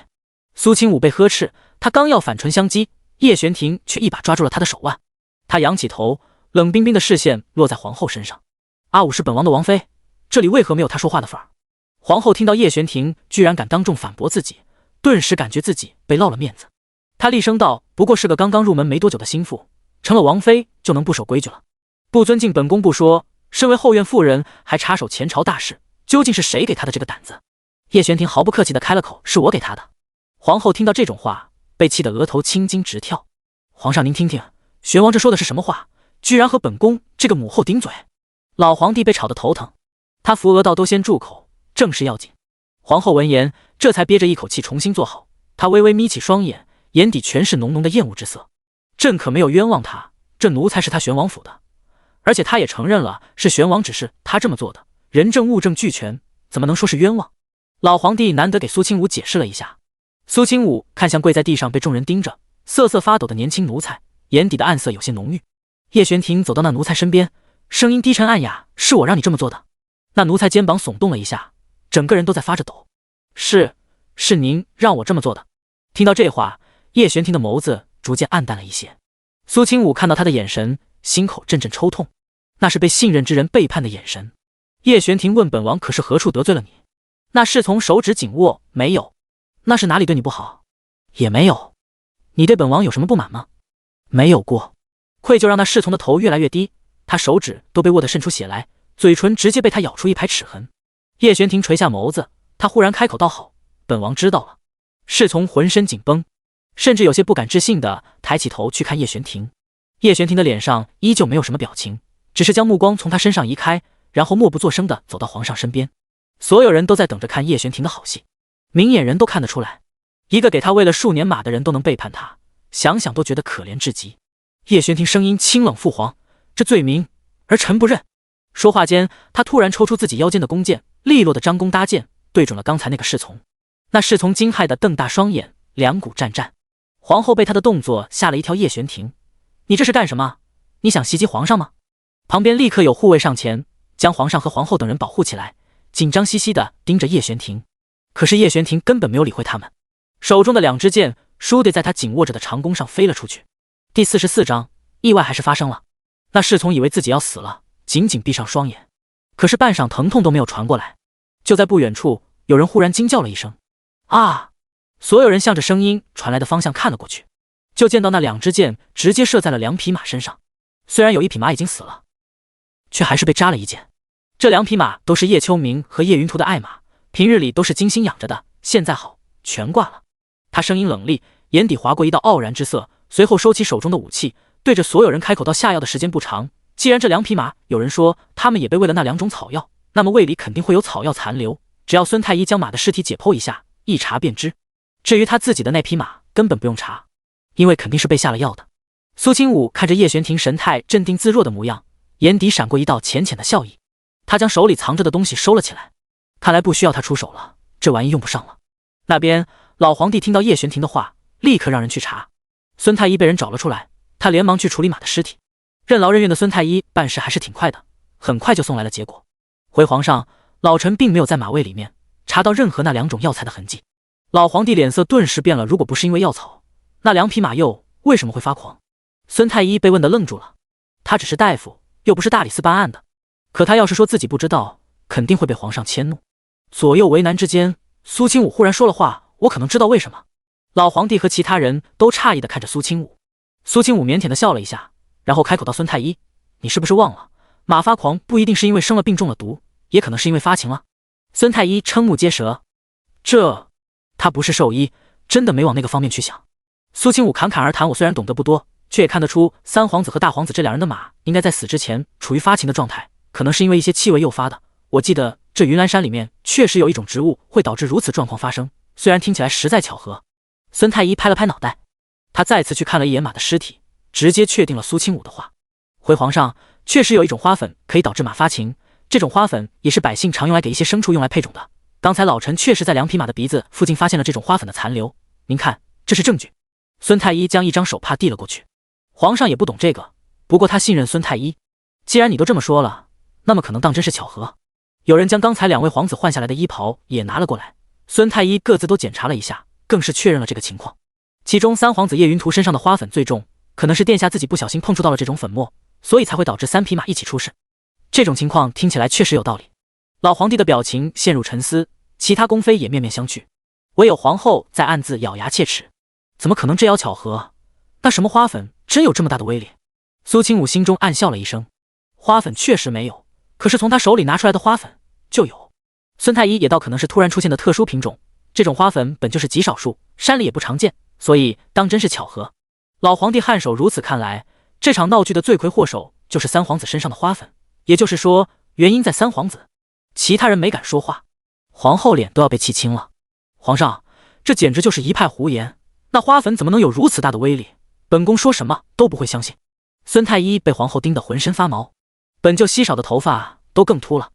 苏清武被呵斥，他刚要反唇相讥，叶玄庭却一把抓住了他的手腕。他仰起头，冷冰冰的视线落在皇后身上：阿武是本王的王妃，这里为何没有他说话的份儿？皇后听到叶玄庭居然敢当众反驳自己，顿时感觉自己被落了面子。她厉声道：不过是个刚刚入门没多久的心腹，成了王妃就能不守规矩了？不尊敬本宫不说，身为后院妇人还插手前朝大事，究竟是谁给她的这个胆子？叶玄庭毫不客气地开了口：是我给她的。皇后听到这种话，被气得额头青筋直跳。皇上您听听，玄王这说的是什么话？居然和本宫这个母后顶嘴！老皇帝被吵得头疼，他扶额道：都先住口，正事要紧。皇后闻言，这才憋着一口气重新坐好，她微微眯起双眼，眼底全是浓浓的厌恶之色。朕可没有冤枉他，这奴才是他玄王府的，而且他也承认了是玄王指示他这么做的，人证物证俱全，怎么能说是冤枉？老皇帝难得给苏清武解释了一下。苏清武看向跪在地上被众人盯着瑟瑟发抖的年轻奴才，眼底的暗色有些浓郁。叶玄庭走到那奴才身边，声音低沉暗哑：是我让你这么做的。那奴才肩膀耸动了一下，整个人都在发着抖。是您让我这么做的。听到这话，叶玄庭的眸子逐渐暗淡了一些。苏清武看到他的眼神，心口阵阵抽痛，那是被信任之人背叛的眼神。叶玄庭问：本王可是何处得罪了你？那侍从手指紧握：没有。那是哪里对你不好？也没有。你对本王有什么不满吗？没有过。愧疚让那侍从的头越来越低，他手指都被握得渗出血来，嘴唇直接被他咬出一排齿痕。叶玄庭垂下眸子，他忽然开口道：好，本王知道了。侍从浑身紧绷，甚至有些不敢置信地抬起头去看叶玄庭。叶玄庭的脸上依旧没有什么表情，只是将目光从他身上移开，然后默不作声地走到皇上身边。所有人都在等着看叶玄庭的好戏，明眼人都看得出来，一个给他喂了数年马的人都能背叛他，想想都觉得可怜至极。叶玄庭声音清冷：父皇，这罪名儿臣不认。说话间，他突然抽出自己腰间的弓箭，利落的张弓搭箭，对准了刚才那个侍从。那侍从惊骇的瞪大双眼，两股战战。皇后被他的动作吓了一跳：叶玄庭，你这是干什么？你想袭击皇上吗？旁边立刻有护卫上前，将皇上和皇后等人保护起来，紧张兮兮地盯着叶玄庭。可是叶玄庭根本没有理会他们，手中的两支箭倏地在他紧握着的长弓上飞了出去。第44章，意外还是发生了。那侍从以为自己要死了，紧紧闭上双眼，可是半晌疼痛都没有传过来。就在不远处，有人忽然惊叫了一声：啊！所有人向着声音传来的方向看了过去，就见到那两支箭直接射在了两匹马身上。虽然有一匹马已经死了，却还是被扎了一箭。这两匹马都是叶秋明和叶云图的爱马，平日里都是精心养着的，现在好，全挂了。他声音冷厉，眼底划过一道傲然之色，随后收起手中的武器，对着所有人开口道：下药的时间不长，既然这两匹马有人说他们也被喂了那两种草药，那么胃里肯定会有草药残留，只要孙太医将马的尸体解剖一下，一查便知。至于他自己的那匹马，根本不用查，因为肯定是被下了药的。苏清武看着叶玄庭神态镇定自若的模样，眼底闪过一道浅浅的笑意。他将手里藏着的东西收了起来，看来不需要他出手了，这玩意用不上了。那边老皇帝听到叶玄庭的话，立刻让人去查。孙太医被人找了出来，他连忙去处理马的尸体。任劳任怨的孙太医办事还是挺快的，很快就送来了结果。回皇上，老陈并没有在马胃里面查到任何那2种药材的痕迹。老皇帝脸色顿时变了，如果不是因为药草，那2匹马又为什么会发狂？孙太医被问得愣住了，他只是大夫，又不是大理寺办案的，可他要是说自己不知道，肯定会被皇上迁怒。左右为难之间，苏清武忽然说了话：“我可能知道为什么。”老皇帝和其他人都诧异地看着苏清武。苏清武腼腆地笑了一下，然后开口道：“孙太医，你是不是忘了，马发狂不一定是因为生了病中了毒，也可能是因为发情了？”孙太医瞠目结舌，他不是兽医，真的没往那个方面去想。苏清武侃侃而谈：“我虽然懂得不多，却也看得出三皇子和大皇子这2人的马应该在死之前处于发情的状态，可能是因为一些气味诱发的。我记得这云岚山里面确实有一种植物会导致如此状况发生，虽然听起来实在巧合。”孙太医拍了拍脑袋，他再次去看了一眼马的尸体，直接确定了苏清武的话。回皇上，确实有一种花粉可以导致马发情，这种花粉也是百姓常用来给一些牲畜用来配种的。刚才老臣确实在2匹马的鼻子附近发现了这种花粉的残留，您看，这是证据。孙太医将一张手帕递了过去。皇上也不懂这个，不过他信任孙太医。既然你都这么说了，那么可能当真是巧合。有人将刚才2位皇子换下来的衣袍也拿了过来，孙太医各自都检查了一下，更是确认了这个情况。其中3皇子叶云图身上的花粉最重，可能是殿下自己不小心碰触到了这种粉末，所以才会导致3匹马一起出事。这种情况听起来确实有道理。老皇帝的表情陷入沉思，其他宫妃也面面相觑，唯有皇后在暗自咬牙切齿。怎么可能这妖巧合？那什么花粉真有这么大的威力？苏清武心中暗笑了一声，花粉确实没有，可是从他手里拿出来的花粉就有。孙太医也道可能是突然出现的特殊品种，这种花粉本就是极少数，山里也不常见，所以当真是巧合。老皇帝颔首，如此看来，这场闹剧的罪魁祸首就是3皇子身上的花粉，也就是说原因在3皇子。其他人没敢说话，皇后脸都要被气青了。皇上，这简直就是一派胡言，那花粉怎么能有如此大的威力？本宫说什么都不会相信。孙太医被皇后盯得浑身发毛，本就稀少的头发都更秃了。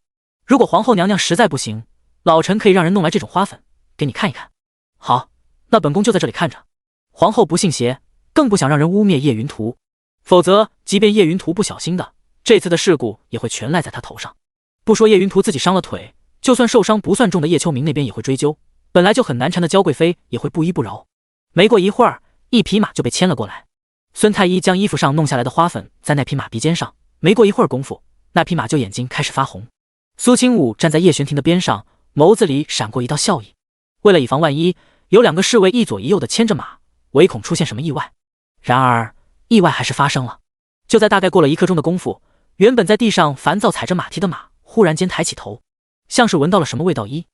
如果皇后娘娘实在不行，老臣可以让人弄来这种花粉给你看一看。好，那本宫就在这里看着。皇后不信邪，更不想让人污蔑叶云图，否则即便叶云图不小心的，这次的事故也会全赖在他头上。不说叶云图自己伤了腿，就算受伤不算重的叶秋明那边也会追究，本来就很难缠的娇贵妃也会不依不饶。没过一会儿，1匹马就被牵了过来。孙太医将衣服上弄下来的花粉在那匹马鼻尖上，没过一会儿功夫，那匹马就眼睛开始发红。苏清武站在叶玄庭的边上，眸子里闪过一道笑意。为了以防万一，有2个侍卫一左一右的牵着马，唯恐出现什么意外。然而意外还是发生了。就在大概过了1刻钟的功夫，原本在地上烦躁踩着马蹄的马忽然间抬起头，像是闻到了什么味道一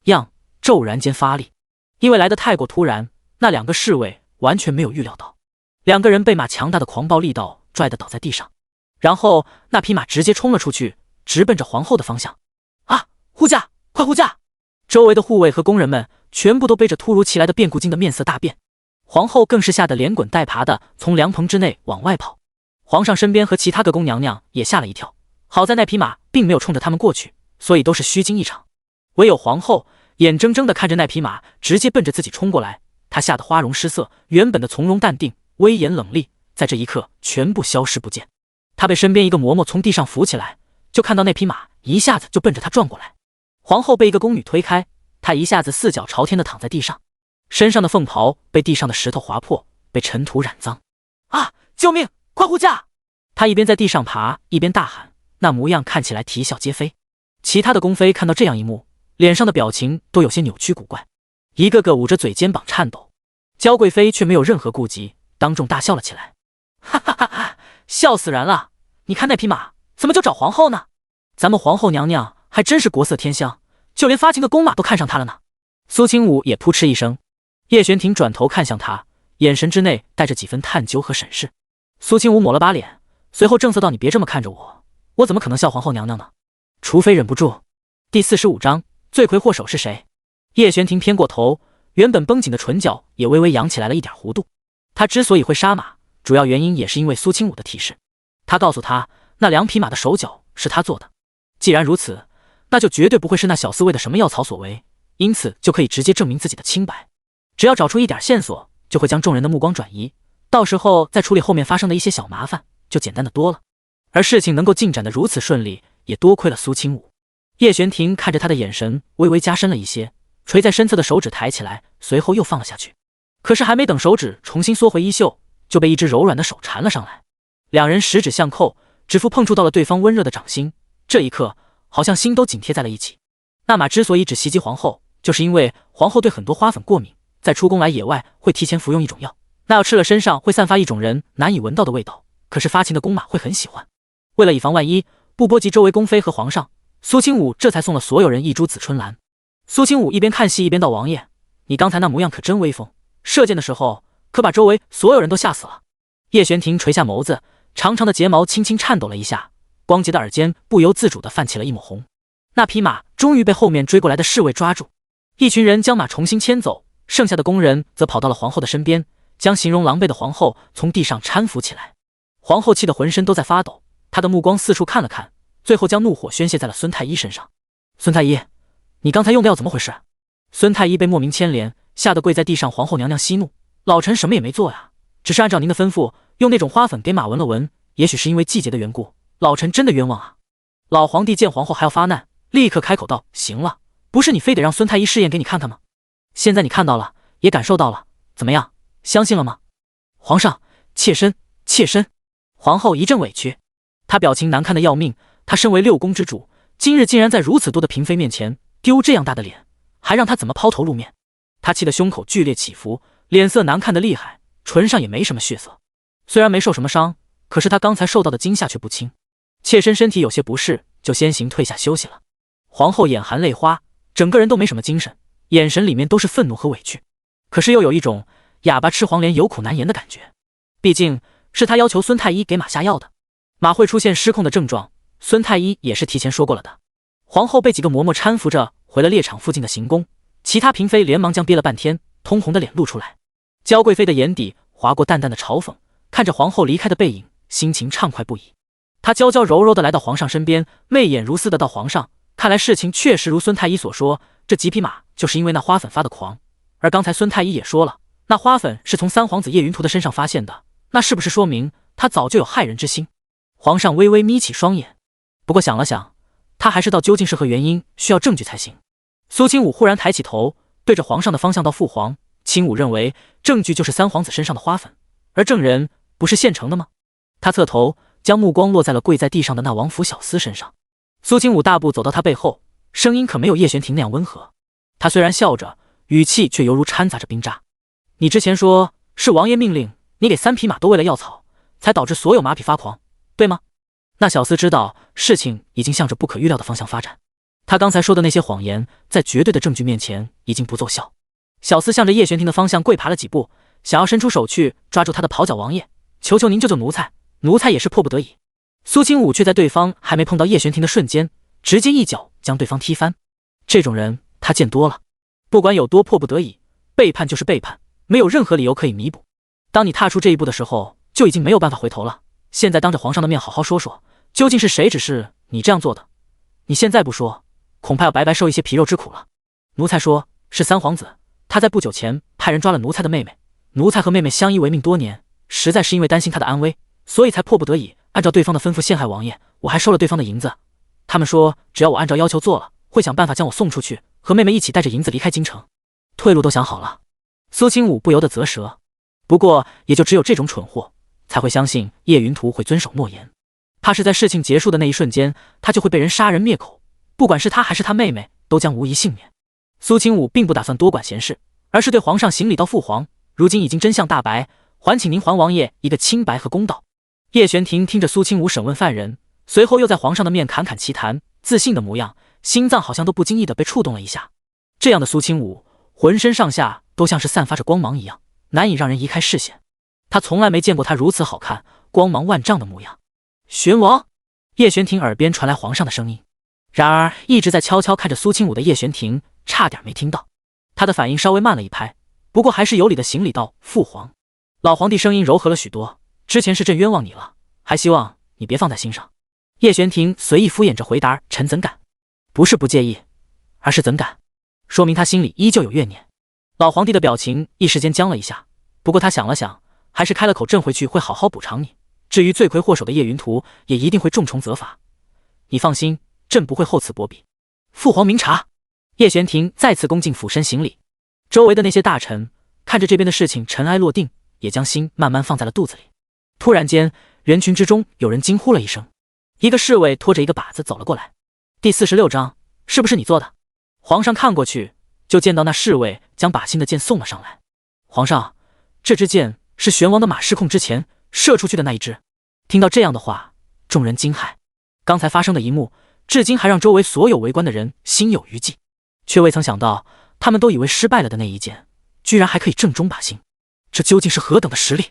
样，骤然间发力。因为来得太过突然，那2个侍卫完全没有预料到，2个人被马强大的狂暴力道拽得倒在地上，然后那匹马直接冲了出去，直奔着皇后的方向。啊！护驾，快护驾！周围的护卫和工人们全部都背着突如其来的变故惊得面色大变，皇后更是吓得连滚带爬的从凉棚之内往外跑。皇上身边和其他个宫娘娘也吓了一跳，好在那匹马并没有冲着他们过去，所以都是虚惊一场。唯有皇后眼睁睁地看着那匹马直接奔着自己冲过来，她吓得花容失色，原本的从容淡定、威严冷厉，在这一刻全部消失不见。她被身边一个嬷嬷从地上扶起来，就看到那匹马一下子就奔着她撞过来。皇后被一个宫女推开，她一下子4脚朝天的躺在地上，身上的凤袍被地上的石头划破，被尘土染脏。啊！救命！快护驾！她一边在地上爬，一边大喊，那模样看起来啼笑皆非。其他的宫妃看到这样一幕，脸上的表情都有些扭曲古怪，一个个捂着嘴，肩膀颤抖。娇贵妃却没有任何顾忌，当众大笑了起来，哈哈哈哈，笑死人了！你看那匹马怎么就找皇后呢？咱们皇后娘娘还真是国色天香，就连发情的公马都看上她了呢。苏清武也扑哧一声。叶玄庭转头看向他，眼神之内带着几分探究和审视。苏清武抹了把脸，随后正色道：“你别这么看着我，我怎么可能笑皇后娘娘呢？除非忍不住。”第45章，罪魁祸首是谁？叶玄庭偏过头，原本绷紧的唇角也微微扬起来了一点弧度。他之所以会杀马，主要原因也是因为苏清武的提示。他告诉他，那2匹马的手脚是他做的。既然如此，那就绝对不会是那小厮为的什么药草所为，因此就可以直接证明自己的清白。只要找出一点线索，就会将众人的目光转移，到时候再处理后面发生的一些小麻烦就简单的多了。而事情能够进展得如此顺利，也多亏了苏清武。叶玄庭看着他的眼神微微加深了一些，垂在身侧的手指抬起来，随后又放了下去。可是还没等手指重新缩回衣袖，就被一只柔软的手缠了上来。两人十指相扣，指腹碰触到了对方温热的掌心，这一刻好像心都紧贴在了一起。那马之所以只袭击皇后，就是因为皇后对很多花粉过敏，在出宫来野外会提前服用一种药，那药吃了身上会散发一种人难以闻到的味道，可是发情的公马会很喜欢。为了以防万一，不波及周围宫妃和皇上，苏清武这才送了所有人一株紫春兰。苏清武一边看戏一边道：“王爷，你刚才那模样可真威风，射箭的时候可把周围所有人都吓死了。”叶玄庭垂下眸子，长长的睫毛轻轻颤抖了一下，光洁的耳尖不由自主地泛起了一抹红。那匹马终于被后面追过来的侍卫抓住，一群人将马重新牵走，剩下的工人则跑到了皇后的身边，将形容狼狈的皇后从地上搀扶起来。皇后气得浑身都在发抖，她的目光四处看了看，最后将怒火宣泄在了孙太医身上。孙太医，你刚才用的药怎么回事？孙太医被莫名牵连，吓得跪在地上。皇后娘娘息怒，老臣什么也没做呀，只是按照您的吩咐，用那种花粉给马闻了闻，也许是因为季节的缘故，老臣真的冤枉啊。老皇帝见皇后还要发难，立刻开口道：“行了，不是你非得让孙太医试验给你看看吗？现在你看到了，也感受到了，怎么样，相信了吗？”皇上，妾身，妾身。皇后一阵委屈，她表情难看的要命。她身为六宫之主，今日竟然在如此多的嫔妃面前丢这样大的脸，还让她怎么抛头露面？她气得胸口剧烈起伏，脸色难看的厉害，唇上也没什么血色。虽然没受什么伤，可是她刚才受到的惊吓却不轻。妾身身体有些不适，就先行退下休息了。皇后眼含泪花，整个人都没什么精神，眼神里面都是愤怒和委屈，可是又有一种哑巴吃黄连有苦难言的感觉。毕竟是她要求孙太医给马下药的，马会出现失控的症状，孙太医也是提前说过了的。皇后被几个嬷嬷搀扶着回了猎场附近的行宫，其他嫔妃连忙将憋了半天通红的脸露出来。娇贵妃的眼底划过淡淡的嘲讽，看着皇后离开的背影，心情畅快不已。她娇娇柔柔地来到皇上身边，媚眼如丝的道：“皇上，看来事情确实如孙太医所说，这几匹马就是因为那花粉发的狂。而刚才孙太医也说了，那花粉是从三皇子叶云图的身上发现的，那是不是说明他早就有害人之心？”皇上微微眯起双眼，不过想了想，他还是道：“究竟是何原因，需要证据才行。”苏清武忽然抬起头，对着皇上的方向道：“父皇，清武认为证据就是三皇子身上的花粉，而证人不是现成的吗？”他侧头，将目光落在了跪在地上的那王府小厮身上。苏清武大步走到他背后，声音可没有叶玄庭那样温和。他虽然笑着，语气却犹如掺杂着冰渣。“你之前说是王爷命令你给3匹马都喂了药草，才导致所有马匹发狂，对吗？”那小厮知道事情已经向着不可预料的方向发展，他刚才说的那些谎言，在绝对的证据面前已经不奏效。小厮向着叶玄庭的方向跪爬了几步，想要伸出手去抓住他的袍角：“王爷，求求您救救奴才，奴才也是迫不得已。”苏清武却在对方还没碰到叶玄庭的瞬间，直接一脚将对方踢翻。这种人他见多了，不管有多迫不得已，背叛就是背叛，没有任何理由可以弥补。当你踏出这一步的时候，就已经没有办法回头了。现在当着皇上的面好好说说，究竟是谁指示你这样做的？你现在不说，恐怕要白白受一些皮肉之苦了。奴才说是三皇子，他在不久前派人抓了奴才的妹妹，奴才和妹妹相依为命多年，实在是因为担心她的安危，所以才迫不得已按照对方的吩咐陷害王爷。我还收了对方的银子，他们说只要我按照要求做了，会想办法将我送出去，和妹妹一起带着银子离开京城。退路都想好了。苏清武不由得啧舌，不过也就只有这种蠢货才会相信叶云图会遵守诺言，怕是在事情结束的那一瞬间，他就会被人杀人灭口，不管是他还是他妹妹，都将无一幸免。苏清武并不打算多管闲事，而是对皇上行礼道：“父皇，如今已经真相大白，还请您还王爷一个清白和公道。”叶玄庭听着苏清武审问犯人，随后又在皇上的面侃侃其谈，自信的模样，心脏好像都不经意的被触动了一下。这样的苏清武，浑身上下都像是散发着光芒一样，难以让人移开视线。他从来没见过他如此好看、光芒万丈的模样。玄王，叶玄庭耳边传来皇上的声音。然而一直在悄悄看着苏清武的叶玄庭差点没听到，他的反应稍微慢了一拍，不过还是有礼的行礼道：“父皇。”老皇帝声音柔和了许多：“之前是朕冤枉你了，还希望你别放在心上。”叶玄庭随意敷衍着回答：“臣怎敢？不是不介意，而是怎敢？”说明他心里依旧有怨念。老皇帝的表情一时间僵了一下，不过他想了想，还是开了口：“朕回去会好好补偿你，至于罪魁祸首的叶云图，也一定会重重责罚。你放心，朕不会厚此薄彼。”父皇明察。叶玄庭再次恭敬俯身行礼。周围的那些大臣看着这边的事情尘埃落定，也将心慢慢放在了肚子里。突然间，人群之中有人惊呼了一声，一个侍卫拖着一个靶子走了过来。第46章，是不是你做的？皇上看过去，就见到那侍卫将靶心的箭送了上来。皇上，这支箭是玄王的马失控之前射出去的那一支。听到这样的话，众人惊骇。刚才发生的一幕，至今还让周围所有围观的人心有余悸，却未曾想到，他们都以为失败了的那一箭，居然还可以正中靶心，这究竟是何等的实力？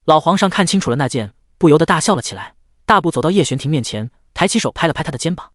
老皇上看清楚了那箭，不由得大笑了起来，大步走到叶玄庭面前，抬起手拍了拍他的肩膀：“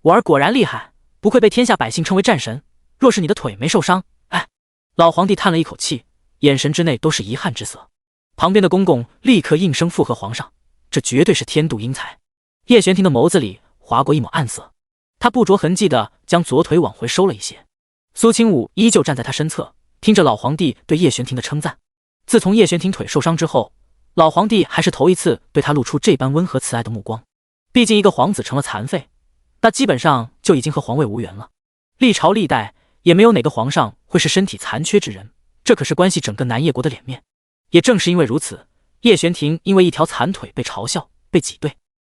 我儿果然厉害，不愧被天下百姓称为战神。若是你的腿没受伤，哎。”老皇帝叹了一口气，眼神之内都是遗憾之色。旁边的公公立刻应声附和皇上：“这绝对是天妒英才。”叶玄庭的眸子里划过一抹暗色，他不着痕迹地将左腿往回收了一些。苏清武依旧站在他身侧，听着老皇帝对叶玄庭的称赞。自从叶玄庭腿受伤之后，老皇帝还是头一次对他露出这般温和慈爱的目光。毕竟一个皇子成了残废，那基本上就已经和皇位无缘了。历朝历代也没有哪个皇上会是身体残缺之人，这可是关系整个南叶国的脸面。也正是因为如此，叶玄庭因为一条残腿被嘲笑，被挤兑，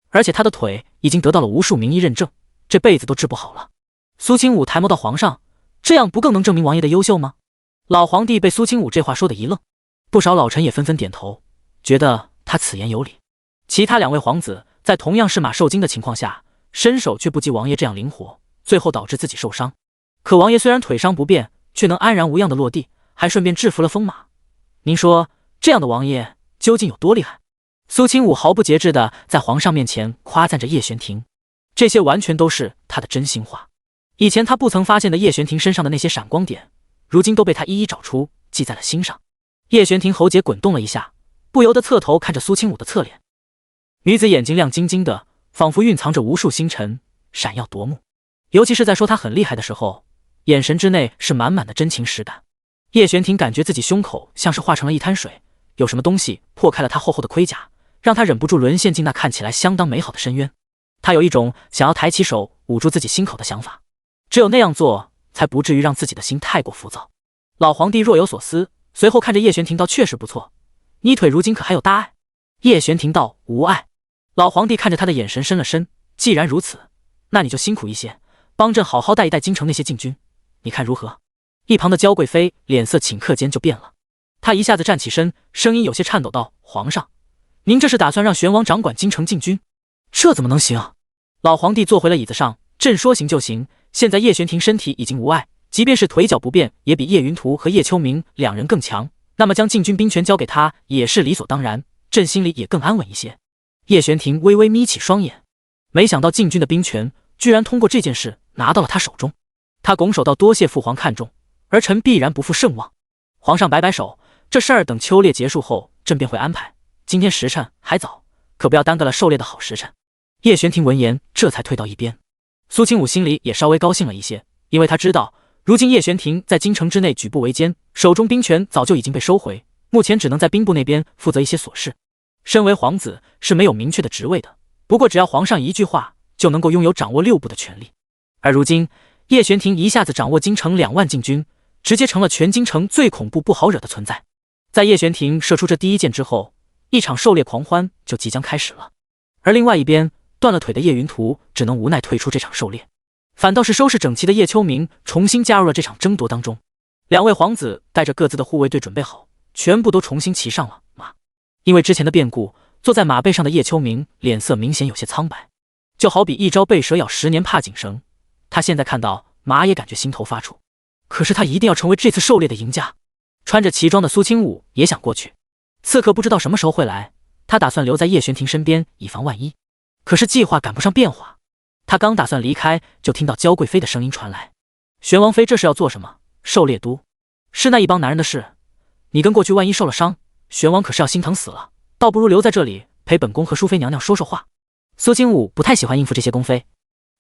而且他的腿已经得到了无数名医认证，这辈子都治不好了。苏清武抬眸到皇上，这样不更能证明王爷的优秀吗？老皇帝被苏清武这话说的一愣，不少老臣也纷纷点头，觉得他此言有理。其他两位皇子在同样是马受惊的情况下，身手却不及王爷这样灵活，最后导致自己受伤。可王爷虽然腿伤不便，却能安然无恙的落地，还顺便制服了疯马。您说这样的王爷究竟有多厉害？苏清武毫不节制地在皇上面前夸赞着叶玄庭，这些完全都是他的真心话。以前他不曾发现的叶玄庭身上的那些闪光点，如今都被他一一找出，记在了心上。叶玄庭喉结滚动了一下，不由得侧头看着苏清武的侧脸。女子眼睛亮晶晶的，仿佛蕴藏着无数星辰，闪耀夺目。尤其是在说他很厉害的时候，眼神之内是满满的真情实感。叶玄庭感觉自己胸口像是化成了一滩水，有什么东西破开了他厚厚的盔甲，让他忍不住沦陷进那看起来相当美好的深渊。他有一种想要抬起手捂住自己心口的想法，只有那样做，才不至于让自己的心太过浮躁。老皇帝若有所思，随后看着叶玄庭道：“确实不错，你腿如今可还有大碍？”叶玄庭道：“无碍。”老皇帝看着他的眼神深了深，既然如此，那你就辛苦一些，帮朕好好带一带京城那些禁军，你看如何？一旁的娇贵妃脸色顷刻间就变了，她一下子站起身，声音有些颤抖道：“皇上，您这是打算让玄王掌管京城禁军？这怎么能行？”老皇帝坐回了椅子上，朕说行就行。现在叶玄庭身体已经无碍，即便是腿脚不便，也比叶云图和叶秋明两人更强，那么将禁军兵权交给他也是理所当然，朕心里也更安稳一些。叶玄庭微微眯起双眼，没想到禁军的兵权居然通过这件事拿到了他手中。他拱手道：“多谢父皇看重，儿臣必然不负圣望。”皇上摆摆手，这事儿等秋猎结束后，朕便会安排。今天时辰还早，可不要耽搁了狩猎的好时辰。叶玄庭闻言，这才退到一边。苏清武心里也稍微高兴了一些，因为他知道，如今叶玄庭在京城之内举步维艰，手中兵权早就已经被收回，目前只能在兵部那边负责一些琐事。身为皇子是没有明确的职位的，不过只要皇上一句话，就能够拥有掌握6部的权利。而如今叶玄庭一下子掌握京城2万禁军，直接成了全京城最恐怖不好惹的存在。在叶玄庭射出这第一箭之后，一场狩猎狂欢就即将开始了。而另外一边，断了腿的叶云图只能无奈退出这场狩猎，反倒是收拾整齐的叶秋明重新加入了这场争夺当中。两位皇子带着各自的护卫队准备好，全部都重新骑上了马。因为之前的变故，坐在马背上的叶秋明脸色明显有些苍白，就好比一朝被蛇咬10年怕井绳。他现在看到马也感觉心头发怵，可是他一定要成为这次狩猎的赢家。穿着旗装的苏清武也想过去，刺客不知道什么时候会来，他打算留在叶玄庭身边以防万一。可是计划赶不上变化，他刚打算离开，就听到娇贵妃的声音传来：“玄王妃这是要做什么？狩猎都是那一帮男人的事，你跟过去万一受了伤，玄王可是要心疼死了，倒不如留在这里陪本宫和淑妃娘娘说说话。”苏清武不太喜欢应付这些宫妃，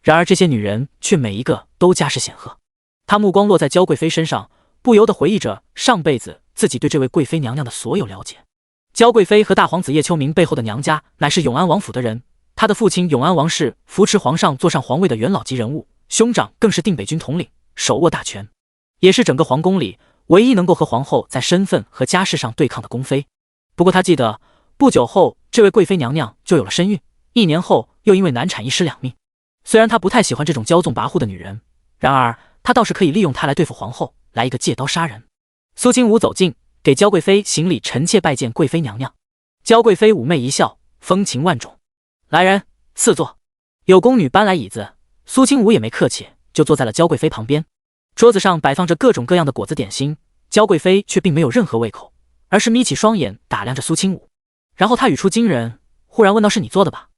然而这些女人却每一个都家世显赫。他目光落在娇贵妃身上，不由得回忆着上辈子自己对这位贵妃娘娘的所有了解。娇贵妃和大皇子叶秋明背后的娘家乃是永安王府的人，他的父亲永安王氏扶持皇上坐上皇位的元老级人物，兄长更是定北军统领，手握大权，也是整个皇宫里唯一能够和皇后在身份和家世上对抗的宫妃。不过他记得，不久后这位贵妃娘娘就有了身孕，1年后又因为难产一尸2命。虽然他不太喜欢这种骄纵跋扈的女人，然而他倒是可以利用她来对付皇后，来一个借刀杀人。苏清武走近，给娇贵妃行礼，臣妾拜见贵妃娘娘。娇贵妃妩媚一笑，风情万种。来人，赐座。有宫女搬来椅子，苏清武也没客气，就坐在了娇贵妃旁边。桌子上摆放着各种各样的果子点心，娇贵妃却并没有任何胃口，而是眯起双眼打量着苏清武。然后她语出惊人，忽然问道：“是你做的吧？”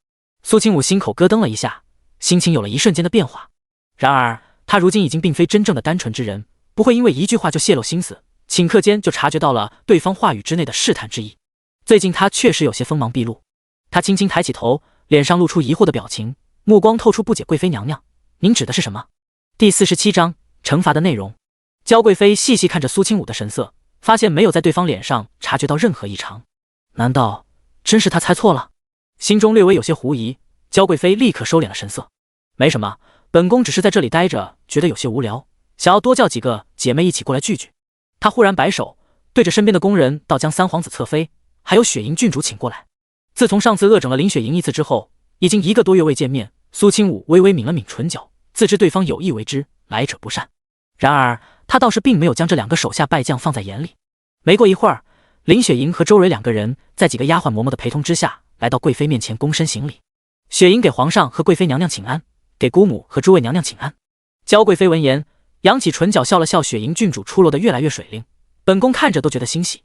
苏清武心口咯噔了一下，心情有了一瞬间的变化。然而他如今已经并非真正的单纯之人，不会因为一句话就泄露心思，顷刻间就察觉到了对方话语之内的试探之意。最近他确实有些锋芒毕露。他轻轻抬起头，脸上露出疑惑的表情，目光透出不解：“贵妃娘娘，您指的是什么？”第47章惩罚的内容。娇贵妃细细看着苏清武的神色，发现没有在对方脸上察觉到任何异常。难道真是他猜错了？心中略微有些狐疑，娇贵妃立刻收敛了神色。没什么，本宫只是在这里待着，觉得有些无聊，想要多叫几个姐妹一起过来聚聚。她忽然摆手，对着身边的宫人道：“将三皇子侧妃还有雪莹郡主请过来。”自从上次恶整了林雪莹一次之后，已经1个多月未见面。苏清武微微抿了抿唇角，自知对方有意为之，来者不善。然而他倒是并没有将这2个手下败将放在眼里。没过一会儿，林雪莹和周蕊2个人在几个丫鬟嬷嬷的陪同之下，来到贵妃面前躬身行礼。雪莹给皇上和贵妃娘娘请安，给姑母和诸位娘娘请安。娇贵妃闻言，扬起唇角笑了笑。雪莹郡主出落得越来越水灵，本宫看着都觉得欣喜。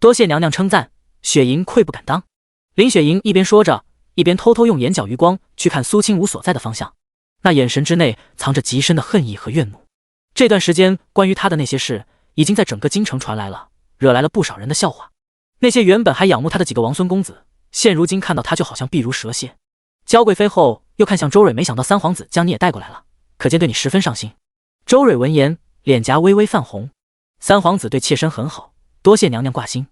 多谢娘娘称赞，雪莹愧不敢当。林雪莹一边说着，一边偷偷用眼角余光去看苏清武所在的方向，那眼神之内藏着极深的恨意和怨怒。这段时间关于他的那些事已经在整个京城传来了，惹来了不少人的笑话。那些原本还仰慕他的几个王孙公子，现如今看到他就好像避如蛇蝎。娇贵妃后又看向周蕊，没想到三皇子将你也带过来了，可见对你十分上心。周蕊闻言，脸颊微微泛红。三皇子对妾身很好，多谢娘娘挂心。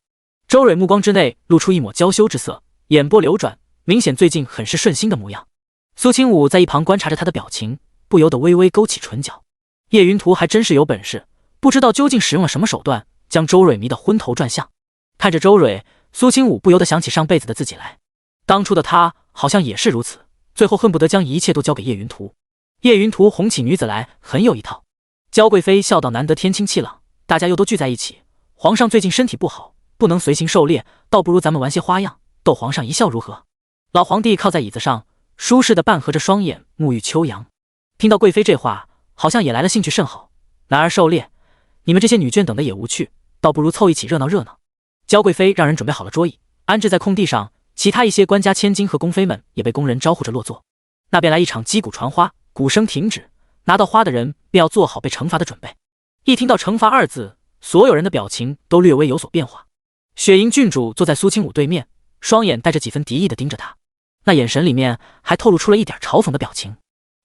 周蕊目光之内露出一抹娇羞之色，眼波流转，明显最近很是顺心的模样。苏清武在一旁观察着他的表情，不由得微微勾起唇角。叶云图还真是有本事，不知道究竟使用了什么手段，将周蕊迷得昏头转向。看着周蕊，苏清武不由得想起上辈子的自己来。当初的他好像也是如此，最后恨不得将一切都交给叶云图。叶云图哄起女子来很有一套。娇贵妃笑道：“难得天清气朗，大家又都聚在一起，皇上最近身体不好，不能随行狩猎，倒不如咱们玩些花样，逗皇上一笑如何？”老皇帝靠在椅子上，舒适的半合着双眼，沐浴秋阳。听到贵妃这话，好像也来了兴趣甚好。男儿狩猎，你们这些女眷等的也无趣，倒不如凑一起热闹热闹。娇贵妃让人准备好了桌椅，安置在空地上，其他一些官家千金和宫妃们也被宫人招呼着落座。那便来一场击鼓传花，鼓声停止，拿到花的人便要做好被惩罚的准备。一听到惩罚2字，所有人的表情都略微有所变化。雪莹郡主坐在苏清武对面，双眼带着几分敌意的盯着他，那眼神里面还透露出了一点嘲讽的表情。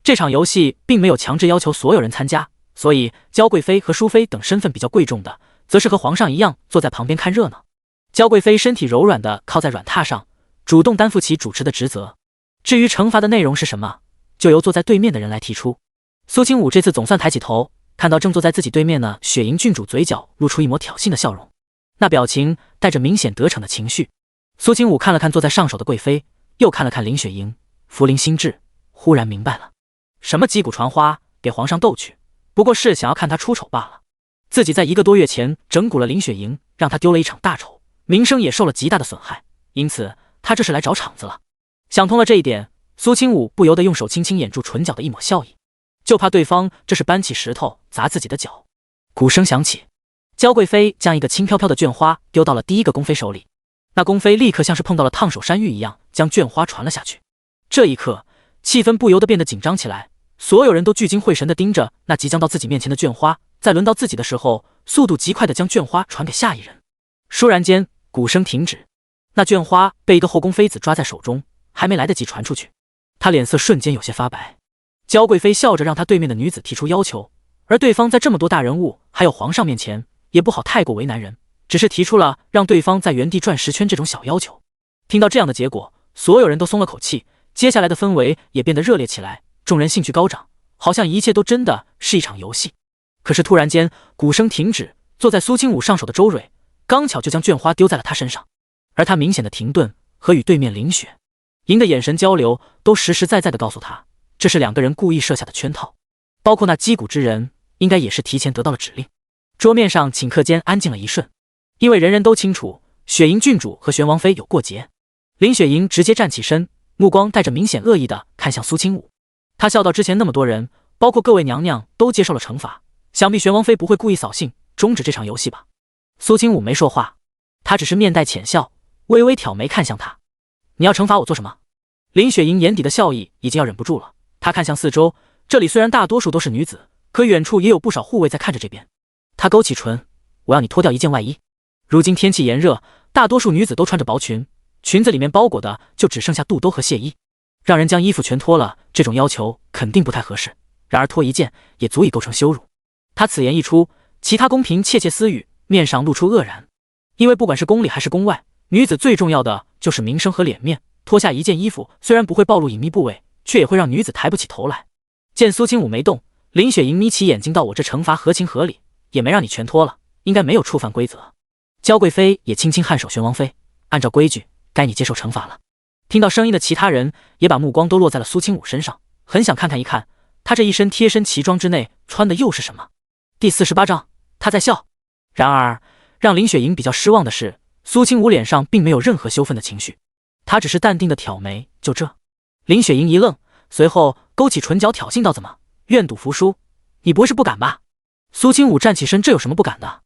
这场游戏并没有强制要求所有人参加，所以娇贵妃和淑妃等身份比较贵重的，则是和皇上一样坐在旁边看热闹。娇贵妃身体柔软的靠在软榻上，主动担负起主持的职责。至于惩罚的内容是什么，就由坐在对面的人来提出。苏清武这次总算抬起头，看到正坐在自己对面的雪莹郡主，嘴角露出一抹挑衅的笑容，那表情带着明显得逞的情绪。苏清武看了看坐在上首的贵妃，又看了看林雪莹，福临心智，忽然明白了，什么击鼓传花，给皇上逗趣，不过是想要看他出丑罢了。自己在1个多月前整蛊了林雪莹，让他丢了一场大丑，名声也受了极大的损害，因此他这是来找场子了。想通了这一点，苏清武不由得用手轻轻掩住唇角的一抹笑意，就怕对方这是搬起石头砸自己的脚。鼓声响起，娇贵妃将一个轻飘飘的绢花丢到了第1个宫妃手里，那宫妃立刻像是碰到了烫手山芋一样，将绢花传了下去。这一刻，气氛不由得变得紧张起来，所有人都聚精会神地盯着那即将到自己面前的绢花，在轮到自己的时候，速度极快地将绢花传给下一人。倏然间，鼓声停止，那绢花被一个后宫妃子抓在手中，还没来得及传出去，她脸色瞬间有些发白。娇贵妃笑着让她对面的女子提出要求，而对方在这么多大人物还有皇上面前，也不好太过为难人，只是提出了让对方在原地转10圈这种小要求。听到这样的结果，所有人都松了口气，接下来的氛围也变得热烈起来，众人兴趣高涨。好像一切都真的是一场游戏。可是突然间，鼓声停止，坐在苏清武上手的周蕊刚巧就将绢花丢在了他身上，而他明显的停顿和与对面林雪莹的眼神交流，都实实在在的告诉他，这是两个人故意设下的圈套，包括那击鼓之人，应该也是提前得到了指令。桌面上顷刻间安静了一瞬，因为人人都清楚雪莹郡主和玄王妃有过节。林雪莹直接站起身，目光带着明显恶意的看向苏清武。她笑道：之前那么多人，包括各位娘娘都接受了惩罚，想必玄王妃不会故意扫兴终止这场游戏吧？苏清武没说话，他只是面带浅笑，微微挑眉看向他。你要惩罚我做什么？林雪莹眼底的笑意已经要忍不住了，她看向四周，这里虽然大多数都是女子，可远处也有不少护卫在看着这边。她勾起唇，我要你脱掉一件外衣。如今天气炎热，大多数女子都穿着薄裙，裙子里面包裹的就只剩下肚兜和亵衣，让人将衣服全脱了，这种要求肯定不太合适。然而脱一件也足以构成羞辱。他此言一出，其他宫嫔窃窃私语，面上露出愕然。因为不管是宫里还是宫外，女子最重要的就是名声和脸面，脱下一件衣服虽然不会暴露隐秘部位，却也会让女子抬不起头来。见苏清武没动，林雪莹眯起眼睛道：我这惩罚合情合理，也没让你全脱了，应该没有触犯规则。娇贵妃也轻轻颔首：玄王妃，按照规矩该你接受惩罚了。听到声音的其他人也把目光都落在了苏清武身上，很想看看一看他这一身贴身旗装之内穿的又是什么。第48章，他在笑。然而让林雪莹比较失望的是，苏清武脸上并没有任何羞愤的情绪，他只是淡定的挑眉。就这？林雪莹一愣，随后勾起唇角挑衅道：怎么，愿赌服输？你不会是不敢吧？苏清武站起身，这有什么不敢的？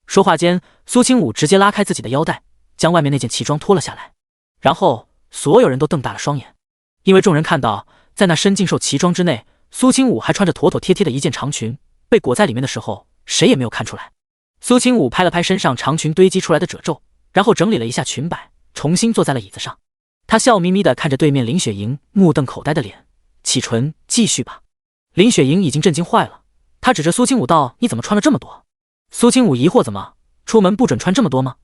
说话间，苏清武直接拉开自己的腰带，将外面那件旗装脱了下来，然后所有人都瞪大了双眼，因为众人看到在那身尽兽旗装之内，苏清武还穿着妥妥帖帖的一件长裙，被裹在里面的时候谁也没有看出来。苏清武拍了拍身上长裙堆积出来的褶皱，然后整理了一下裙摆，重新坐在了椅子上。他笑眯眯地看着对面林雪莹目瞪口呆的脸，启唇：继续吧。林雪莹已经震惊坏了，她指着苏清武道：你怎么穿了这么多？苏清武疑惑：怎么，出门不准穿这么多吗？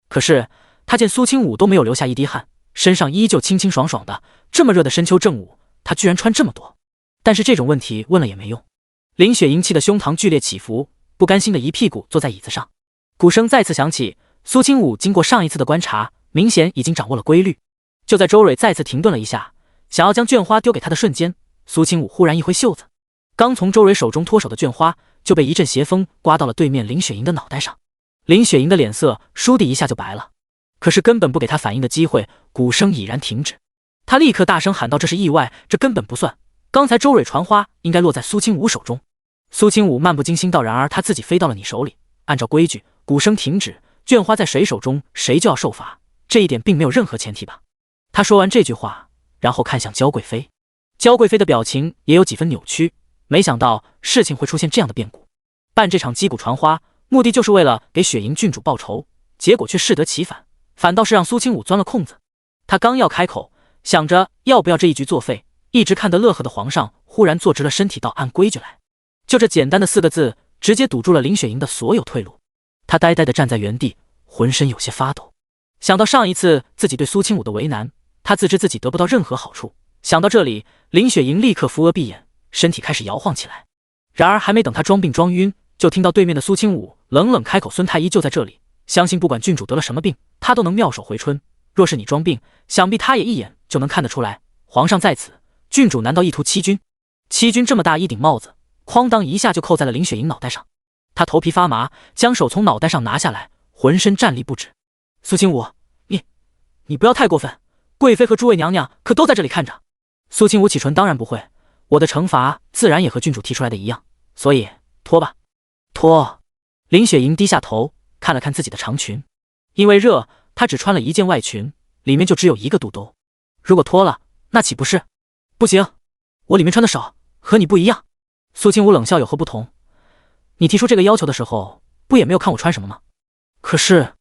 可是他见苏清武都没有留下一滴汗，身上依旧清清爽爽的，这么热的深秋正午，他居然穿这么多。但是这种问题问了也没用。林雪莹气得胸膛剧烈起伏，不甘心的一屁股坐在椅子上。鼓声再次响起，苏清武经过上一次的观察，明显已经掌握了规律。就在周蕊再次停顿了一下，想要将绢花丢给他的瞬间，苏清武忽然一挥袖子，刚从周蕊手中脱手的绢花就被一阵斜风刮到了对面林雪莹的脑袋上。林雪莹的脸色倏地一下就白了，可是根本不给她反应的机会，鼓声已然停止。她立刻大声喊道：这是意外，这根本不算，刚才周蕊传花应该落在苏清武手中。苏清武漫不经心道：然而他自己飞到了你手里，按照规矩，鼓声停止，绢花在谁手中谁就要受罚，这一点并没有任何前提吧。他说完这句话，然后看向娇贵妃。娇贵妃的表情也有几分扭曲，没想到事情会出现这样的变故。办这场击鼓传花，目的就是为了给雪莹郡主报仇，结果却适得其反，反倒是让苏清武钻了空子。他刚要开口，想着要不要这一局作废，一直看得乐呵的皇上忽然坐直了身体道：按规矩来。就这简单的4个字，直接堵住了林雪莹的所有退路。她呆呆地站在原地，浑身有些发抖。想到上一次自己对苏清武的为难，她自知自己得不到任何好处。想到这里，林雪莹立刻扶额闭眼，身体开始摇晃起来。然而还没等她装病装晕，就听到对面的苏清武冷冷开口：孙太医就在这里，相信不管郡主得了什么病，他都能妙手回春。若是你装病，想必他也一眼就能看得出来。皇上在此，郡主难道意图欺君？欺君这么大一顶帽子，哐当一下就扣在了林雪莹脑袋上。她头皮发麻，将手从脑袋上拿下来，浑身战栗不止。苏清武，你不要太过分，贵妃和诸位娘娘可都在这里看着。苏清武启唇：当然不会，我的惩罚自然也和郡主提出来的一样，所以脱吧。脱。林雪莹低下头看了看自己的长裙，因为热，她只穿了一件外裙，里面就只有一个肚兜。如果脱了，那岂不是？不行，我里面穿的少，和你不一样。苏清武冷笑：有何不同？你提出这个要求的时候，不也没有看我穿什么吗？可是，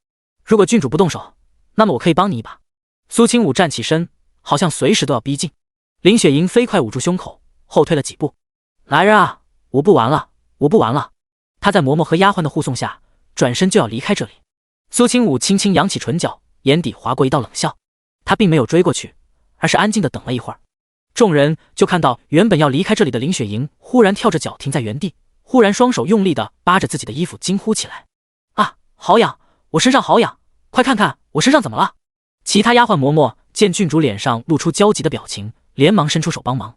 如果郡主不动手，那么我可以帮你一把。苏清武站起身，好像随时都要逼近。林雪莹飞快捂住胸口，后退了几步。来人啊，我不玩了，我不玩了。她在嬷嬷和丫鬟的护送下，转身就要离开这里。苏清武轻轻扬起唇角，眼底划过一道冷笑。他并没有追过去，而是安静地等了一会儿。众人就看到原本要离开这里的林雪莹忽然跳着脚停在原地，忽然双手用力地扒着自己的衣服，惊呼起来：“啊，好痒！我身上好痒！快看看我身上怎么了！”其他丫鬟嬷嬷见郡主脸上露出焦急的表情，连忙伸出手帮忙。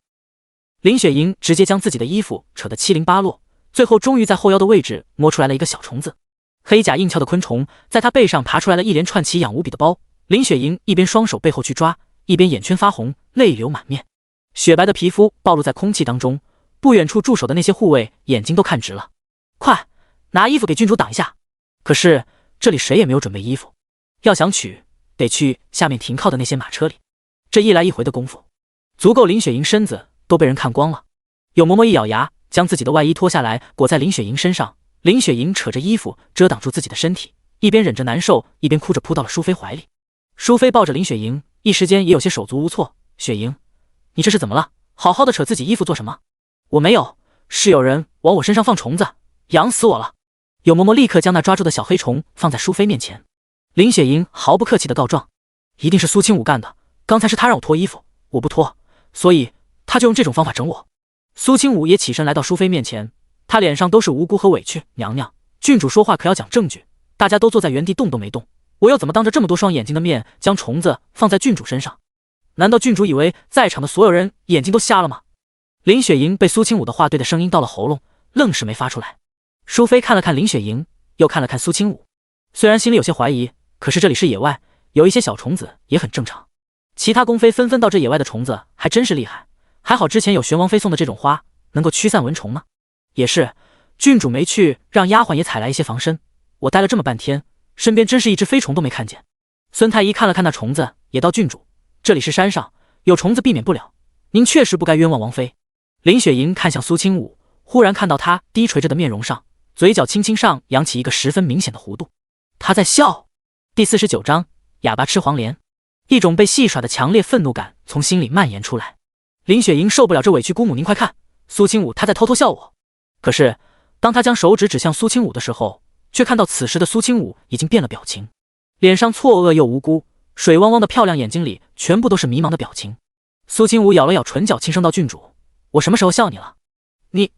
林雪莹直接将自己的衣服扯得七零八落，最后终于在后腰的位置摸出来了一个小虫子，黑甲硬壳的昆虫在她背上爬出来了一连串奇痒无比的包。林雪莹一边双手背后去抓，一边眼圈发红，泪流满面，雪白的皮肤暴露在空气当中，不远处驻守的那些护卫眼睛都看直了。快拿衣服给郡主挡一下！可是这里谁也没有准备衣服，要想取得去下面停靠的那些马车里，这一来一回的功夫，足够林雪莹身子都被人看光了。有嬷嬷一咬牙，将自己的外衣脱下来裹在林雪莹身上，林雪莹扯着衣服遮挡住自己的身体，一边忍着难受，一边哭着扑到了淑妃怀里。淑妃抱着林雪莹，一时间也有些手足无措。雪莹，你这是怎么了？好好的扯自己衣服做什么？我没有，是有人往我身上放虫子，痒死我了。有嬷嬷立刻将那抓住的小黑虫放在淑妃面前。林雪莹毫不客气的告状：一定是苏清武干的，刚才是他让我脱衣服，我不脱，所以他就用这种方法整我。苏清武也起身来到淑妃面前，他脸上都是无辜和委屈。娘娘，郡主说话可要讲证据，大家都坐在原地动都没动，我又怎么当着这么多双眼睛的面将虫子放在郡主身上？难道郡主以为在场的所有人眼睛都瞎了吗？林雪莹被苏清武的话对的声音到了喉咙，愣是没发出来。淑妃看了看林雪莹，又看了看苏清武，虽然心里有些怀疑，可是这里是野外，有一些小虫子也很正常。其他宫妃纷纷道这野外的虫子还真是厉害，还好之前有玄王妃送的这种花能够驱散蚊虫呢。也是，郡主没去，让丫鬟也采来一些防身，我待了这么半天，身边真是一只飞虫都没看见。孙太医看了看那虫子，也道：郡主，这里是山上，有虫子避免不了，您确实不该冤枉王妃。林雪莹看向苏清武，忽然看到他低垂着的面容上，嘴角轻轻上扬起一个十分明显的弧度，他在笑。第49章哑巴吃黄连。一种被戏耍的强烈愤怒感从心里蔓延出来。林雪莹受不了这委屈，姑母您快看，苏清武他在偷偷笑我。可是当他将手指指向苏清武的时候，却看到此时的苏清武已经变了表情，脸上错愕又无辜，水汪汪的漂亮眼睛里全部都是迷茫的表情。苏清武咬了咬唇角，轻声道：郡主，我什么时候笑你了？你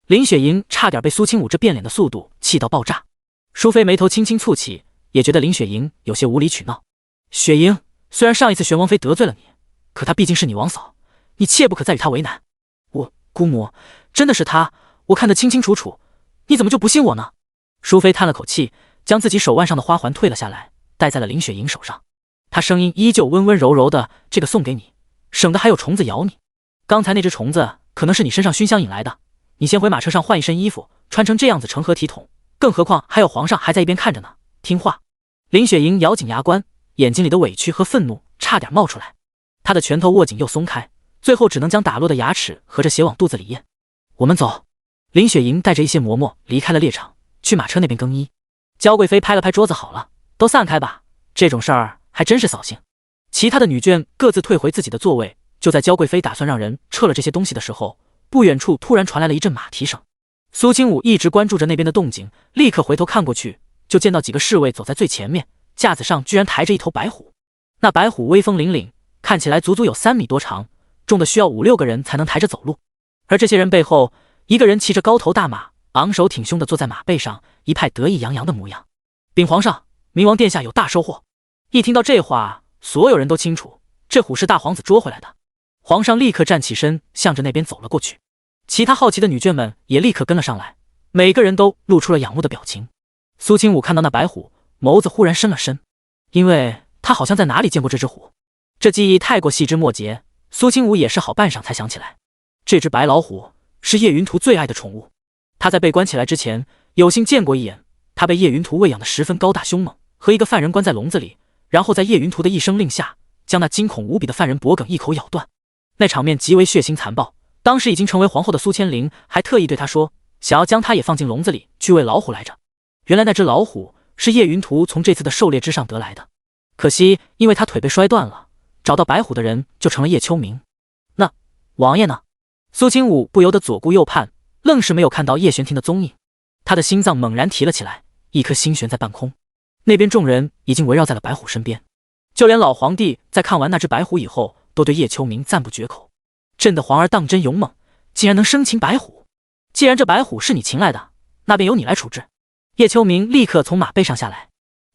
林雪莹差点被苏清武这变脸的速度气到爆炸。淑妃眉头轻轻蹙起，也觉得林雪莹有些无理取闹。雪莹，虽然上一次玄王妃得罪了你，可她毕竟是你王嫂，你切不可再与她为难。姑母，真的是她，我看得清清楚楚，你怎么就不信我呢？淑妃叹了口气，将自己手腕上的花环退了下来，戴在了林雪莹手上。她声音依旧温温柔柔的：这个送给你，省得还有虫子咬你。刚才那只虫子可能是你身上熏香引来的，你先回马车上换一身衣服，穿成这样子成何体统？更何况还有皇上还在一边看着呢。听话。林雪莹咬紧牙关，眼睛里的委屈和愤怒差点冒出来，她的拳头握紧又松开，最后只能将打落的牙齿和着血往肚子里咽。我们走。林雪莹带着一些嬷嬷离开了猎场，去马车那边更衣。娇贵妃拍了拍桌子，好了，都散开吧，这种事儿还真是扫兴。其他的女眷各自退回自己的座位。就在娇贵妃打算让人撤了这些东西的时候，不远处突然传来了一阵马蹄声。苏清武一直关注着那边的动静，立刻回头看过去，就见到几个侍卫走在最前面，架子上居然抬着一头白虎。那白虎威风凛凛，看起来足足有3米多长，重的需要5、6个人才能抬着走路。而这些人背后，一个人骑着高头大马，昂首挺胸的坐在马背上，一派得意洋洋的模样。禀皇上，明王殿下有大收获。一听到这话，所有人都清楚，这虎是大皇子捉回来的。皇上立刻站起身，向着那边走了过去。其他好奇的女眷们也立刻跟了上来，每个人都露出了仰慕的表情。苏清武看到那白虎，眸子忽然深了深，因为他好像在哪里见过这只虎。这记忆太过细枝末节，苏清武也是好半晌才想起来，这只白老虎是叶云图最爱的宠物。他在被关起来之前，有幸见过一眼，他被叶云图喂养的十分高大凶猛，和一个犯人关在笼子里，然后在叶云图的一声令下，将那惊恐无比的犯人脖颈一口咬断。那场面极为血腥残暴，当时已经成为皇后的苏千灵还特意对他说，想要将他也放进笼子里去喂老虎来着。原来那只老虎是叶云图从这次的狩猎之上得来的，可惜因为他腿被摔断了，找到白虎的人就成了叶秋明。那王爷呢？苏清武不由得左顾右盼，愣是没有看到叶玄庭的踪影。他的心脏猛然提了起来，一颗心悬在半空。那边众人已经围绕在了白虎身边，就连老皇帝在看完那只白虎以后，都对叶秋明赞不绝口。朕的皇儿当真勇猛，竟然能生擒白虎。既然这白虎是你擒来的，那便由你来处置。叶秋明立刻从马背上下来，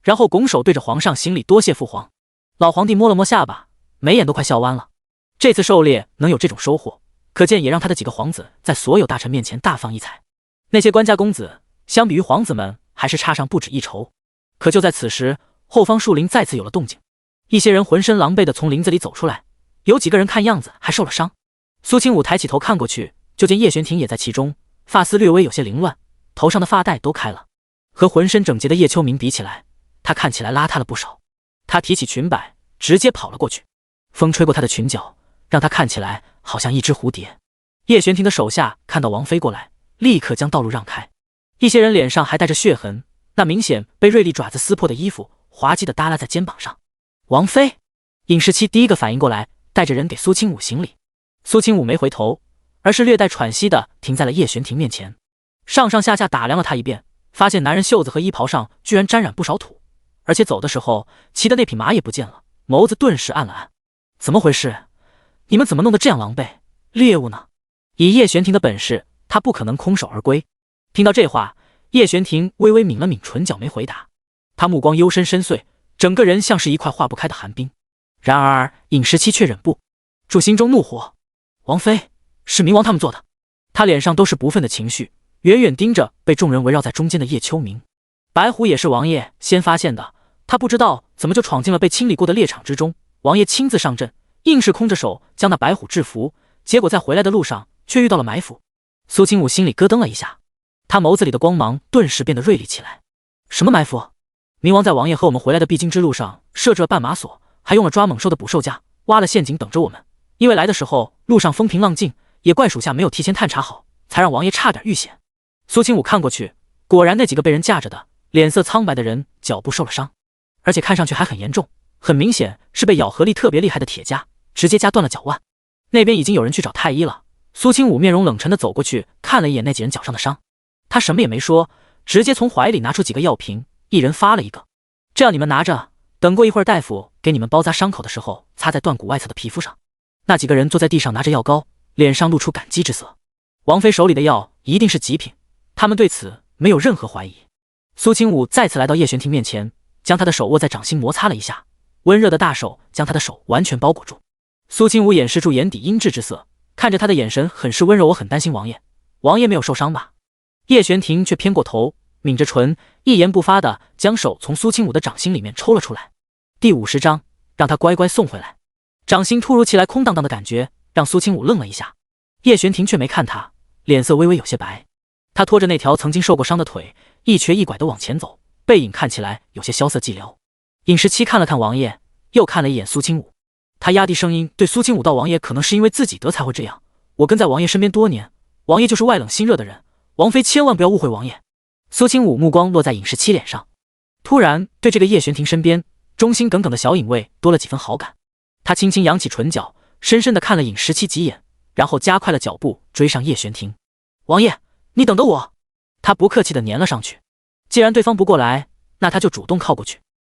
然后拱手对着皇上行礼，多谢父皇。老皇帝摸了摸下巴，眉眼都快笑弯了。这次狩猎能有这种收获，可见也让他的几个皇子在所有大臣面前大放异彩。那些官家公子相比于皇子们还是差上不止一筹。可就在此时，后方树林再次有了动静，一些人浑身狼狈地从林子里走出来，有几个人看样子还受了伤。苏清武抬起头看过去，就见叶玄庭也在其中，发丝略微有些凌乱，头上的发带都开了。和浑身整洁的叶秋明比起来，他看起来邋遢了不少。他提起裙摆，直接跑了过去，风吹过他的裙角，让他看起来好像一只蝴蝶。叶玄庭的手下看到王妃过来，立刻将道路让开。一些人脸上还带着血痕，那明显被锐利爪子撕破的衣服滑稽地耷拉在肩膀上。王妃，尹时期第一个反应过来，带着人给苏清武行礼。苏清武没回头，而是略带喘息地停在了叶玄庭面前，上上下下打量了他一遍，发现男人袖子和衣袍上居然沾染不少土，而且走的时候骑的那匹马也不见了，眸子顿时暗了暗。怎么回事？你们怎么弄得这样狼狈？猎物呢？以叶玄庭的本事，他不可能空手而归。听到这话，叶玄庭微微抿了抿唇角，没回答。他目光幽深深邃，整个人像是一块化不开的寒冰。然而尹时期却忍不住心中怒火，王妃，是明王他们做的。他脸上都是不忿的情绪，远远盯着被众人围绕在中间的叶秋明。白虎也是王爷先发现的，他不知道怎么就闯进了被清理过的猎场之中。王爷亲自上阵，硬是空着手将那白虎制服，结果在回来的路上却遇到了埋伏。苏清武心里咯噔了一下，他眸子里的光芒顿时变得锐利起来。什么埋伏？明王在王爷和我们回来的必经之路上设置了绊马索，还用了抓猛兽的捕兽架，挖了陷阱等着我们。因为来的时候路上风平浪静，也怪属下没有提前探查好，才让王爷差点遇险。苏清武看过去，果然那几个被人架着的脸色苍白的人脚部受了伤，而且看上去还很严重，很明显是被咬合力特别厉害的铁夹直接夹断了脚腕。那边已经有人去找太医了。苏清武面容冷沉地走过去，看了一眼那几人脚上的伤，他什么也没说，直接从怀里拿出几个药瓶，一人发了一个。这样你们拿着，等过一会儿大夫给你们包扎伤口的时候，擦在断骨外侧的皮肤上。那几个人坐在地上拿着药膏，脸上露出感激之色。王妃手里的药一定是极品，他们对此没有任何怀疑。苏清武再次来到叶玄庭面前，将他的手握在掌心摩擦了一下，温热的大手将他的手完全包裹住。苏清武掩饰住眼底阴鸷之色，看着他的眼神很是温柔。我很担心王爷，王爷没有受伤吧？叶玄庭却偏过头，抿着唇，一言不发地将手从苏清武的掌心里面抽了出来。第50章，让他乖乖送回来。掌心突如其来空荡荡的感觉让苏清武愣了一下，叶玄庭却没看他，脸色微微有些白。他拖着那条曾经受过伤的腿，一瘸一拐地往前走，背影看起来有些萧瑟寂寥。尹时期看了看王爷，又看了一眼苏清武，他压低声音对苏清武道：王爷可能是因为自己得才会这样，我跟在王爷身边多年，王爷就是外冷心热的人，王妃千万不要误会王爷。苏清武目光落在尹时期脸上，突然对这个叶玄庭身边忠心耿耿的小影卫多了几分好感。他轻轻扬起唇角，深深地看了尹时期几眼，然后加快了脚步追上叶玄庭。王爷，你等等我！他不客气地粘了上去。既然对方不过来，那他就主动靠过去。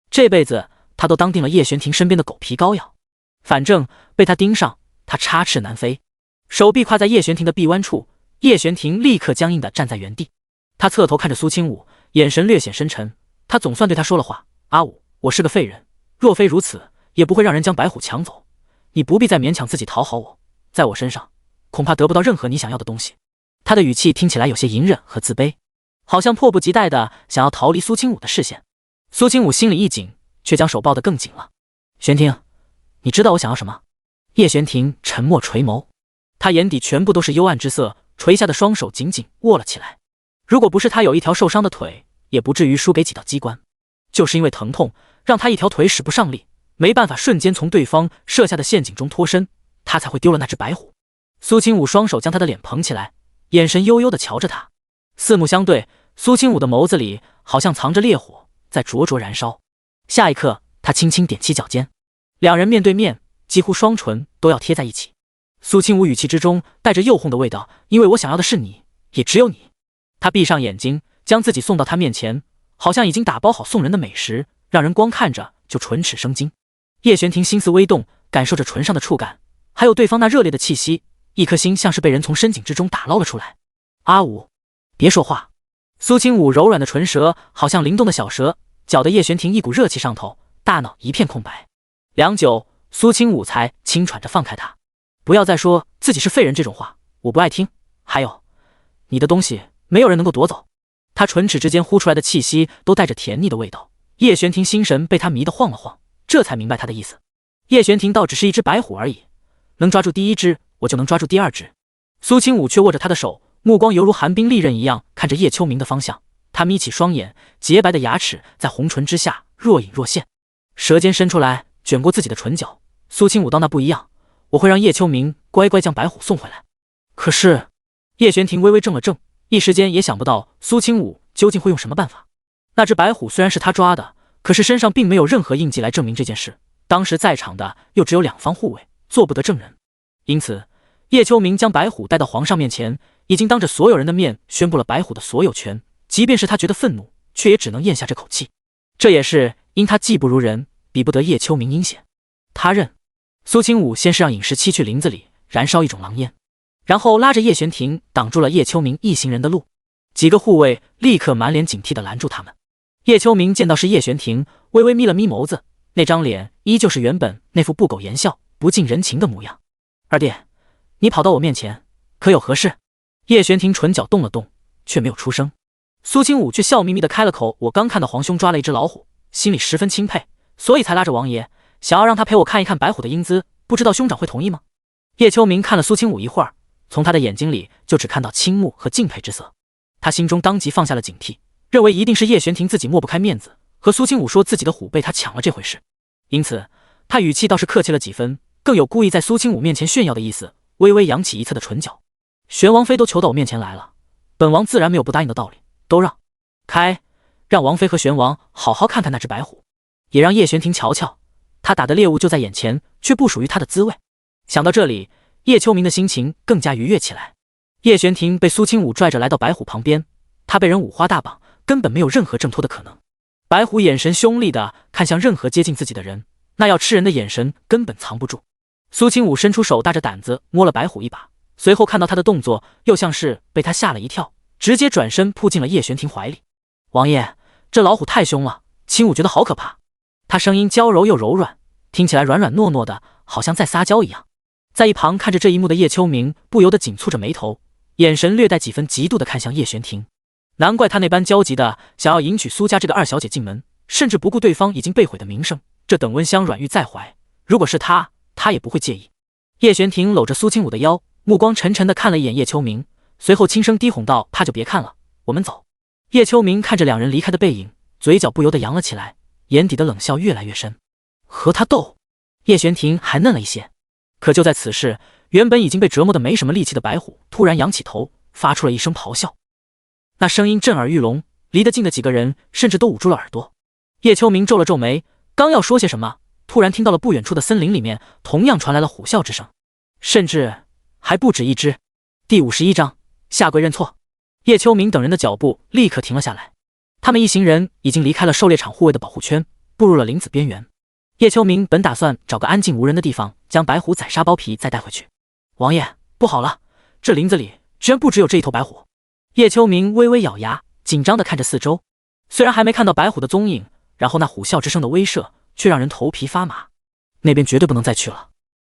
这辈子他都当定了叶玄庭身边的狗皮膏药，反正被他盯上，他插翅难飞。手臂跨在叶玄庭的臂弯处，叶玄庭立刻僵硬地站在原地。他侧头看着苏清武，眼神略显深沉。他总算对他说了话：阿武，我是个废人，若非如此，也不会让人将白虎抢走。你不必再勉强自己讨好我，在我身上恐怕得不到任何你想要的东西。他的语气听起来有些隐忍和自卑，好像迫不及待地想要逃离苏清武的视线。苏清武心里一紧，却将手抱得更紧了。玄庭，你知道我想要什么？叶玄庭沉默垂眸，他眼底全部都是幽暗之色，垂下的双手紧紧握了起来。如果不是他有一条受伤的腿，也不至于输给几道机关。就是因为疼痛，让他一条腿使不上力，没办法瞬间从对方设下的陷阱中脱身，他才会丢了那只白虎。苏清武双手将他的脸捧起来，眼神悠悠地瞧着他，四目相对，苏清武的眸子里好像藏着烈火在灼灼燃烧。下一刻，他轻轻踮起脚尖，两人面对面，几乎双唇都要贴在一起。苏清武语气之中带着诱惑的味道，因为我想要的是你，也只有你。他闭上眼睛，将自己送到他面前，好像已经打包好送人的美食，让人光看着就唇齿生津。叶玄庭心思微动，感受着唇上的触感，还有对方那热烈的气息，一颗心像是被人从深井之中打捞了出来。阿武，别说话。苏清武柔软的唇舌好像灵动的小蛇，搅得叶璇婷一股热气上头，大脑一片空白。良久，苏清武才轻喘着放开他。不要再说自己是废人这种话，我不爱听。还有，你的东西没有人能够夺走。他唇齿之间呼出来的气息都带着甜腻的味道。叶璇婷心神被他迷得晃了晃，这才明白他的意思。叶璇婷倒只是一只白虎而已，能抓住第一只，我就能抓住第二只。苏清武却握着他的手，目光犹如寒冰利刃一样看着叶秋明的方向。他眯起双眼，洁白的牙齿在红唇之下若隐若现，舌尖伸出来卷过自己的唇角。苏清武道：“那不一样，我会让叶秋明乖乖将白虎送回来。”可是叶璇婷微微怔了怔，一时间也想不到苏清武究竟会用什么办法。那只白虎虽然是他抓的，可是身上并没有任何印记来证明这件事，当时在场的又只有两方护卫，做不得证人。因此叶秋明将白虎带到皇上面前，已经当着所有人的面宣布了白虎的所有权，即便是他觉得愤怒，却也只能咽下这口气。这也是因他技不如人，比不得叶秋明阴险。他认。苏清武先是让尹时期去林子里燃烧一种狼烟，然后拉着叶璇婷挡住了叶秋明一行人的路。几个护卫立刻满脸警惕地拦住他们。叶秋明见到是叶璇婷，微微眯了眯眸子，那张脸依旧是原本那副不苟言笑、不近人情的模样。二弟，你跑到我面前，可有何事？叶璇婷唇角动了动，却没有出声。苏清武却笑眯眯地开了口：“我刚看到皇兄抓了一只老虎，心里十分钦佩，所以才拉着王爷，想要让他陪我看一看白虎的英姿，不知道兄长会同意吗？”叶秋明看了苏清武一会儿，从他的眼睛里就只看到倾慕和敬佩之色。他心中当即放下了警惕，认为一定是叶璇婷自己抹不开面子，和苏清武说自己的虎被他抢了这回事。因此他语气倒是客气了几分，更有故意在苏清武面前炫耀的意思，微微扬起一侧的唇角。玄王妃都求到我面前来了，本王自然没有不答应的道理，都让开，让王妃和玄王好好看看那只白虎，也让叶璇婷瞧瞧他打的猎物就在眼前，却不属于他的滋味。想到这里，叶秋明的心情更加愉悦起来。叶璇婷被苏清武拽着来到白虎旁边，他被人五花大绑，根本没有任何挣脱的可能。白虎眼神凶厉地看向任何接近自己的人，那要吃人的眼神根本藏不住。苏清武伸出手，大着胆子摸了白虎一把，随后看到他的动作，又像是被他吓了一跳，直接转身扑进了叶璇婷怀里。王爷，这老虎太凶了，清武觉得好可怕。他声音娇柔又柔软，听起来软软糯糯的，好像在撒娇一样。在一旁看着这一幕的叶秋明不由得紧蹙着眉头，眼神略带几分嫉妒地看向叶璇婷。难怪他那般焦急的想要迎娶苏家这个二小姐进门，甚至不顾对方已经被毁的名声。这等温香软玉在怀，如果是他也不会介意。叶璇婷搂着苏清武的腰，目光沉沉地看了一眼叶秋明，随后轻声低哄道：“怕就别看了，我们走。”叶秋明看着两人离开的背影，嘴角不由得扬了起来，眼底的冷笑越来越深。和他斗？叶璇婷还嫩了一些。可就在此时，原本已经被折磨得没什么力气的白虎突然仰起头，发出了一声咆哮。那声音震耳欲聋，离得近的几个人甚至都捂住了耳朵。叶秋明皱了皱眉，刚要说些什么，突然听到了不远处的森林里面同样传来了虎啸之声，甚至还不止一只。第51章下跪认错。叶秋明等人的脚步立刻停了下来，他们一行人已经离开了狩猎场护卫的保护圈，步入了林子边缘。叶秋明本打算找个安静无人的地方将白虎宰杀剥皮再带回去。王爷，不好了，这林子里居然不只有这一头白虎。叶秋明微微咬牙，紧张地看着四周，虽然还没看到白虎的踪影，然后那虎啸之声的威慑却让人头皮发麻。那边绝对不能再去了，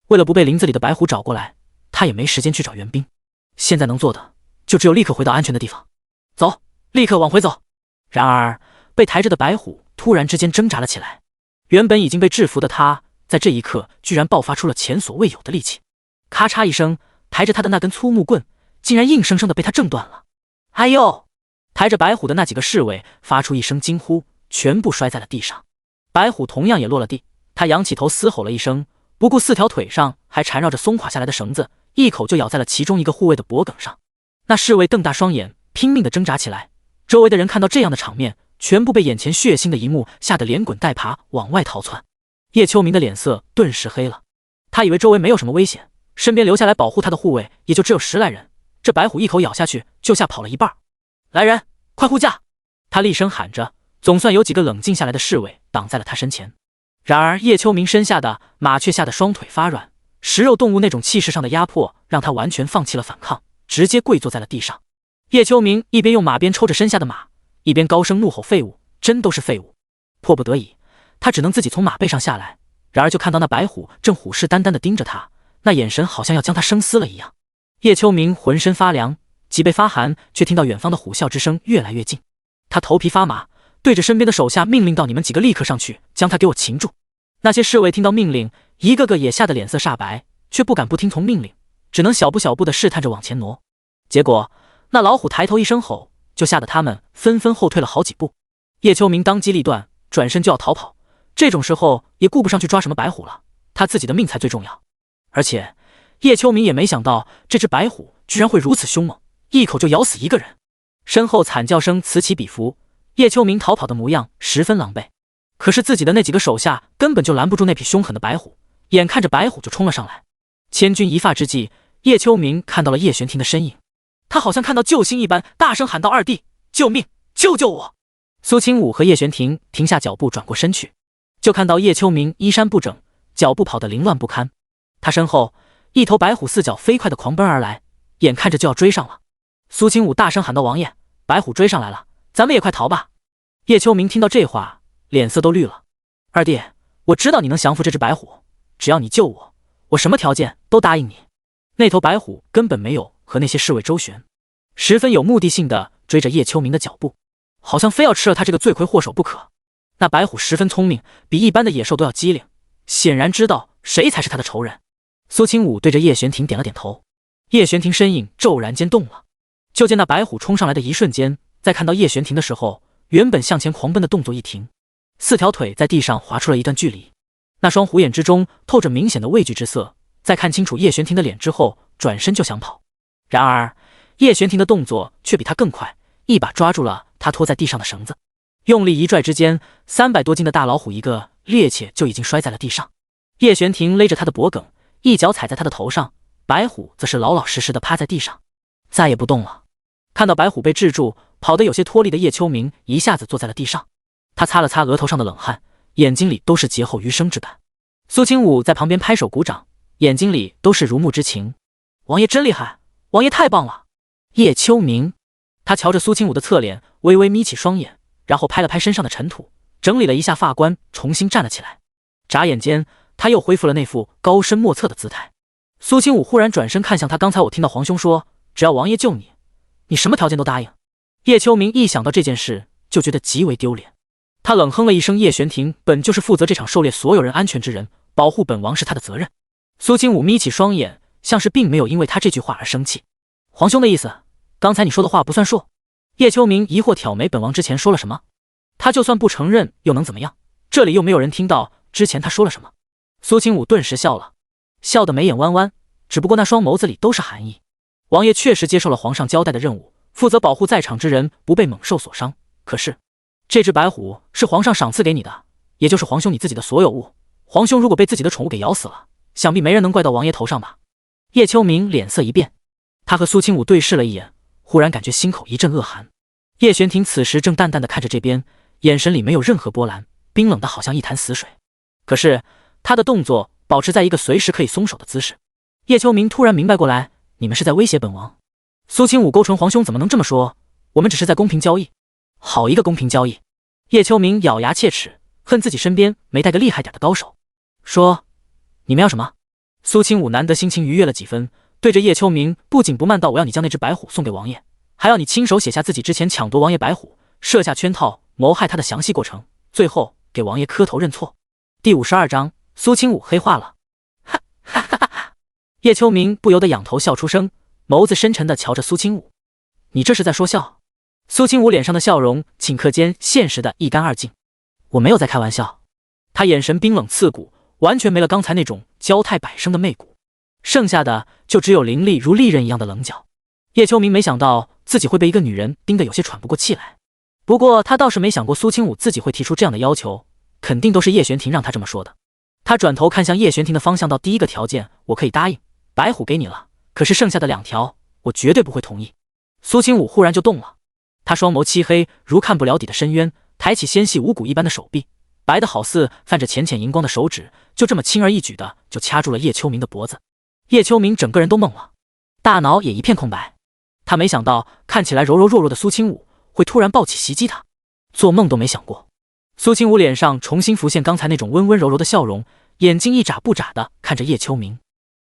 为了不被林子里的白虎找过来，他也没时间去找援兵，现在能做的就只有立刻回到安全的地方。走，立刻往回走。然而被抬着的白虎突然之间挣扎了起来，原本已经被制服的他在这一刻居然爆发出了前所未有的力气。咔嚓一声，抬着他的那根粗木棍竟然硬生生的被他挣断了。哎呦！抬着白虎的那几个侍卫发出一声惊呼，全部摔在了地上。白虎同样也落了地，他仰起头嘶吼了一声，不顾四条腿上还缠绕着松垮下来的绳子，一口就咬在了其中一个护卫的脖颈上。那侍卫瞪大双眼，拼命地挣扎起来。周围的人看到这样的场面，全部被眼前血腥的一幕吓得连滚带爬往外逃窜。叶秋明的脸色顿时黑了，他以为周围没有什么危险，身边留下来保护他的护卫也就只有10来人，这白虎一口咬下去就吓跑了一半。来人，快护驾！他厉声喊着，总算有几个冷静下来的侍卫挡在了他身前。然而叶秋明身下的马却吓得双腿发软，食肉动物那种气势上的压迫让他完全放弃了反抗，直接跪坐在了地上。叶秋明一边用马鞭抽着身下的马，一边高声怒吼：“废物，真都是废物！”迫不得已，他只能自己从马背上下来，然而就看到那白虎正虎视眈眈地盯着他，那眼神好像要将他生撕了一样。叶秋明浑身发凉，脊背发寒，却听到远方的虎啸之声越来越近，他头皮发麻，对着身边的手下命令道：“你们几个立刻上去，将他给我擒住！”那些侍卫听到命令，一个个也吓得脸色煞白，却不敢不听从命令，只能小步小步地试探着往前挪。结果那老虎抬头一声吼，就吓得他们纷纷后退了好几步。叶秋明当机立断，转身就要逃跑，这种时候也顾不上去抓什么白虎了，他自己的命才最重要。而且叶秋明也没想到这只白虎居然会如此凶猛，一口就咬死一个人。身后惨叫声此起彼伏，叶秋明逃跑的模样十分狼狈，可是自己的那几个手下根本就拦不住那匹凶狠的白虎，眼看着白虎就冲了上来。千钧一发之际，叶秋明看到了叶玄庭的身影，他好像看到救星一般，大声喊道：“二弟，救命，救救我！”苏清武和叶玄庭停下脚步，转过身去，就看到叶秋明衣衫不整，脚步跑得凌乱不堪。他身后一头白虎四脚飞快地狂奔而来，眼看着就要追上了。苏清武大声喊道：“王爷，白虎追上来了，咱们也快逃吧！”叶秋明听到这话，脸色都绿了。“二弟，我知道你能降服这只白虎，只要你救我，我什么条件都答应你。”那头白虎根本没有和那些侍卫周旋，十分有目的性地追着叶秋明的脚步，好像非要吃了他这个罪魁祸首不可。那白虎十分聪明，比一般的野兽都要机灵，显然知道谁才是他的仇人。苏清武对着叶玄庭点了点头，叶玄庭身影骤然间动了。就见那白虎冲上来的一瞬间，在看到叶玄庭的时候，原本向前狂奔的动作一停，四条腿在地上划出了一段距离。那双虎眼之中透着明显的畏惧之色，在看清楚叶玄庭的脸之后，转身就想跑。然而叶玄庭的动作却比他更快，一把抓住了他拖在地上的绳子，用力一拽之间，300多斤的大老虎一个趔趄就已经摔在了地上。叶玄庭勒着他的脖颈，一脚踩在他的头上，白虎则是老老实实的趴在地上，再也不动了。看到白虎被制住，跑得有些脱力的叶秋明一下子坐在了地上，他擦了擦额头上的冷汗，眼睛里都是劫后余生之感。苏清武在旁边拍手鼓掌，眼睛里都是如沐之情。王爷真厉害，王爷太棒了！叶秋明，他瞧着苏清武的侧脸，微微眯起双眼，然后拍了拍身上的尘土，整理了一下发冠，重新站了起来。眨眼间，他又恢复了那副高深莫测的姿态。苏清武忽然转身看向他，刚才我听到皇兄说，只要王爷救你，你什么条件都答应。叶秋明一想到这件事，就觉得极为丢脸。他冷哼了一声，叶玄庭本就是负责这场狩猎所有人安全之人，保护本王是他的责任。苏清武眯起双眼，像是并没有因为他这句话而生气。皇兄的意思，刚才你说的话不算数？叶秋明疑惑挑眉，本王之前说了什么？他就算不承认又能怎么样？这里又没有人听到之前他说了什么。苏清武顿时笑了，笑得眉眼弯弯，只不过那双眸子里都是寒意。王爷确实接受了皇上交代的任务，负责保护在场之人不被猛兽所伤，可是这只白虎是皇上赏赐给你的，也就是皇兄你自己的所有物。皇兄如果被自己的宠物给咬死了，想必没人能怪到王爷头上吧？叶秋明脸色一变，他和苏清武对视了一眼，忽然感觉心口一阵恶寒。叶玄庭此时正淡淡的看着这边，眼神里没有任何波澜，冰冷的好像一潭死水。可是他的动作保持在一个随时可以松手的姿势。叶秋明突然明白过来，你们是在威胁本王？苏清武勾唇，皇兄怎么能这么说？我们只是在公平交易。好一个公平交易！叶秋明咬牙切齿，恨自己身边没带个厉害点的高手。说，你们要什么？苏清武难得心情愉悦了几分，对着叶秋明不紧不慢道：我要你将那只白虎送给王爷，还要你亲手写下自己之前抢夺王爷白虎，设下圈套谋害他的详细过程，最后给王爷磕头认错。第52章，苏清武黑化了。哈哈哈哈！叶秋明不由得仰头笑出声，眸子深沉地瞧着苏清武。你这是在说笑？苏清武脸上的笑容顷刻间现实的一干二净。我没有在开玩笑。他眼神冰冷刺骨，完全没了刚才那种娇态百生的媚骨，剩下的就只有凌厉如利刃一样的棱角。叶秋明没想到自己会被一个女人盯得有些喘不过气来，不过他倒是没想过苏清武自己会提出这样的要求，肯定都是叶玄庭让他这么说的。他转头看向叶玄庭的方向道：第一个条件我可以答应，白虎给你了，可是剩下的2条我绝对不会同意。苏清武忽然就动了，他双眸漆黑如看不了底的深渊，抬起纤细无骨一般的手臂，白的好似泛着浅浅荧光的手指就这么轻而易举的就掐住了叶秋明的脖子。叶秋明整个人都懵了，大脑也一片空白。他没想到看起来柔柔弱弱的苏清武会突然抱起袭击他，做梦都没想过。苏清武脸上重新浮现刚才那种温温柔柔的笑容，眼睛一眨不眨的看着叶秋明，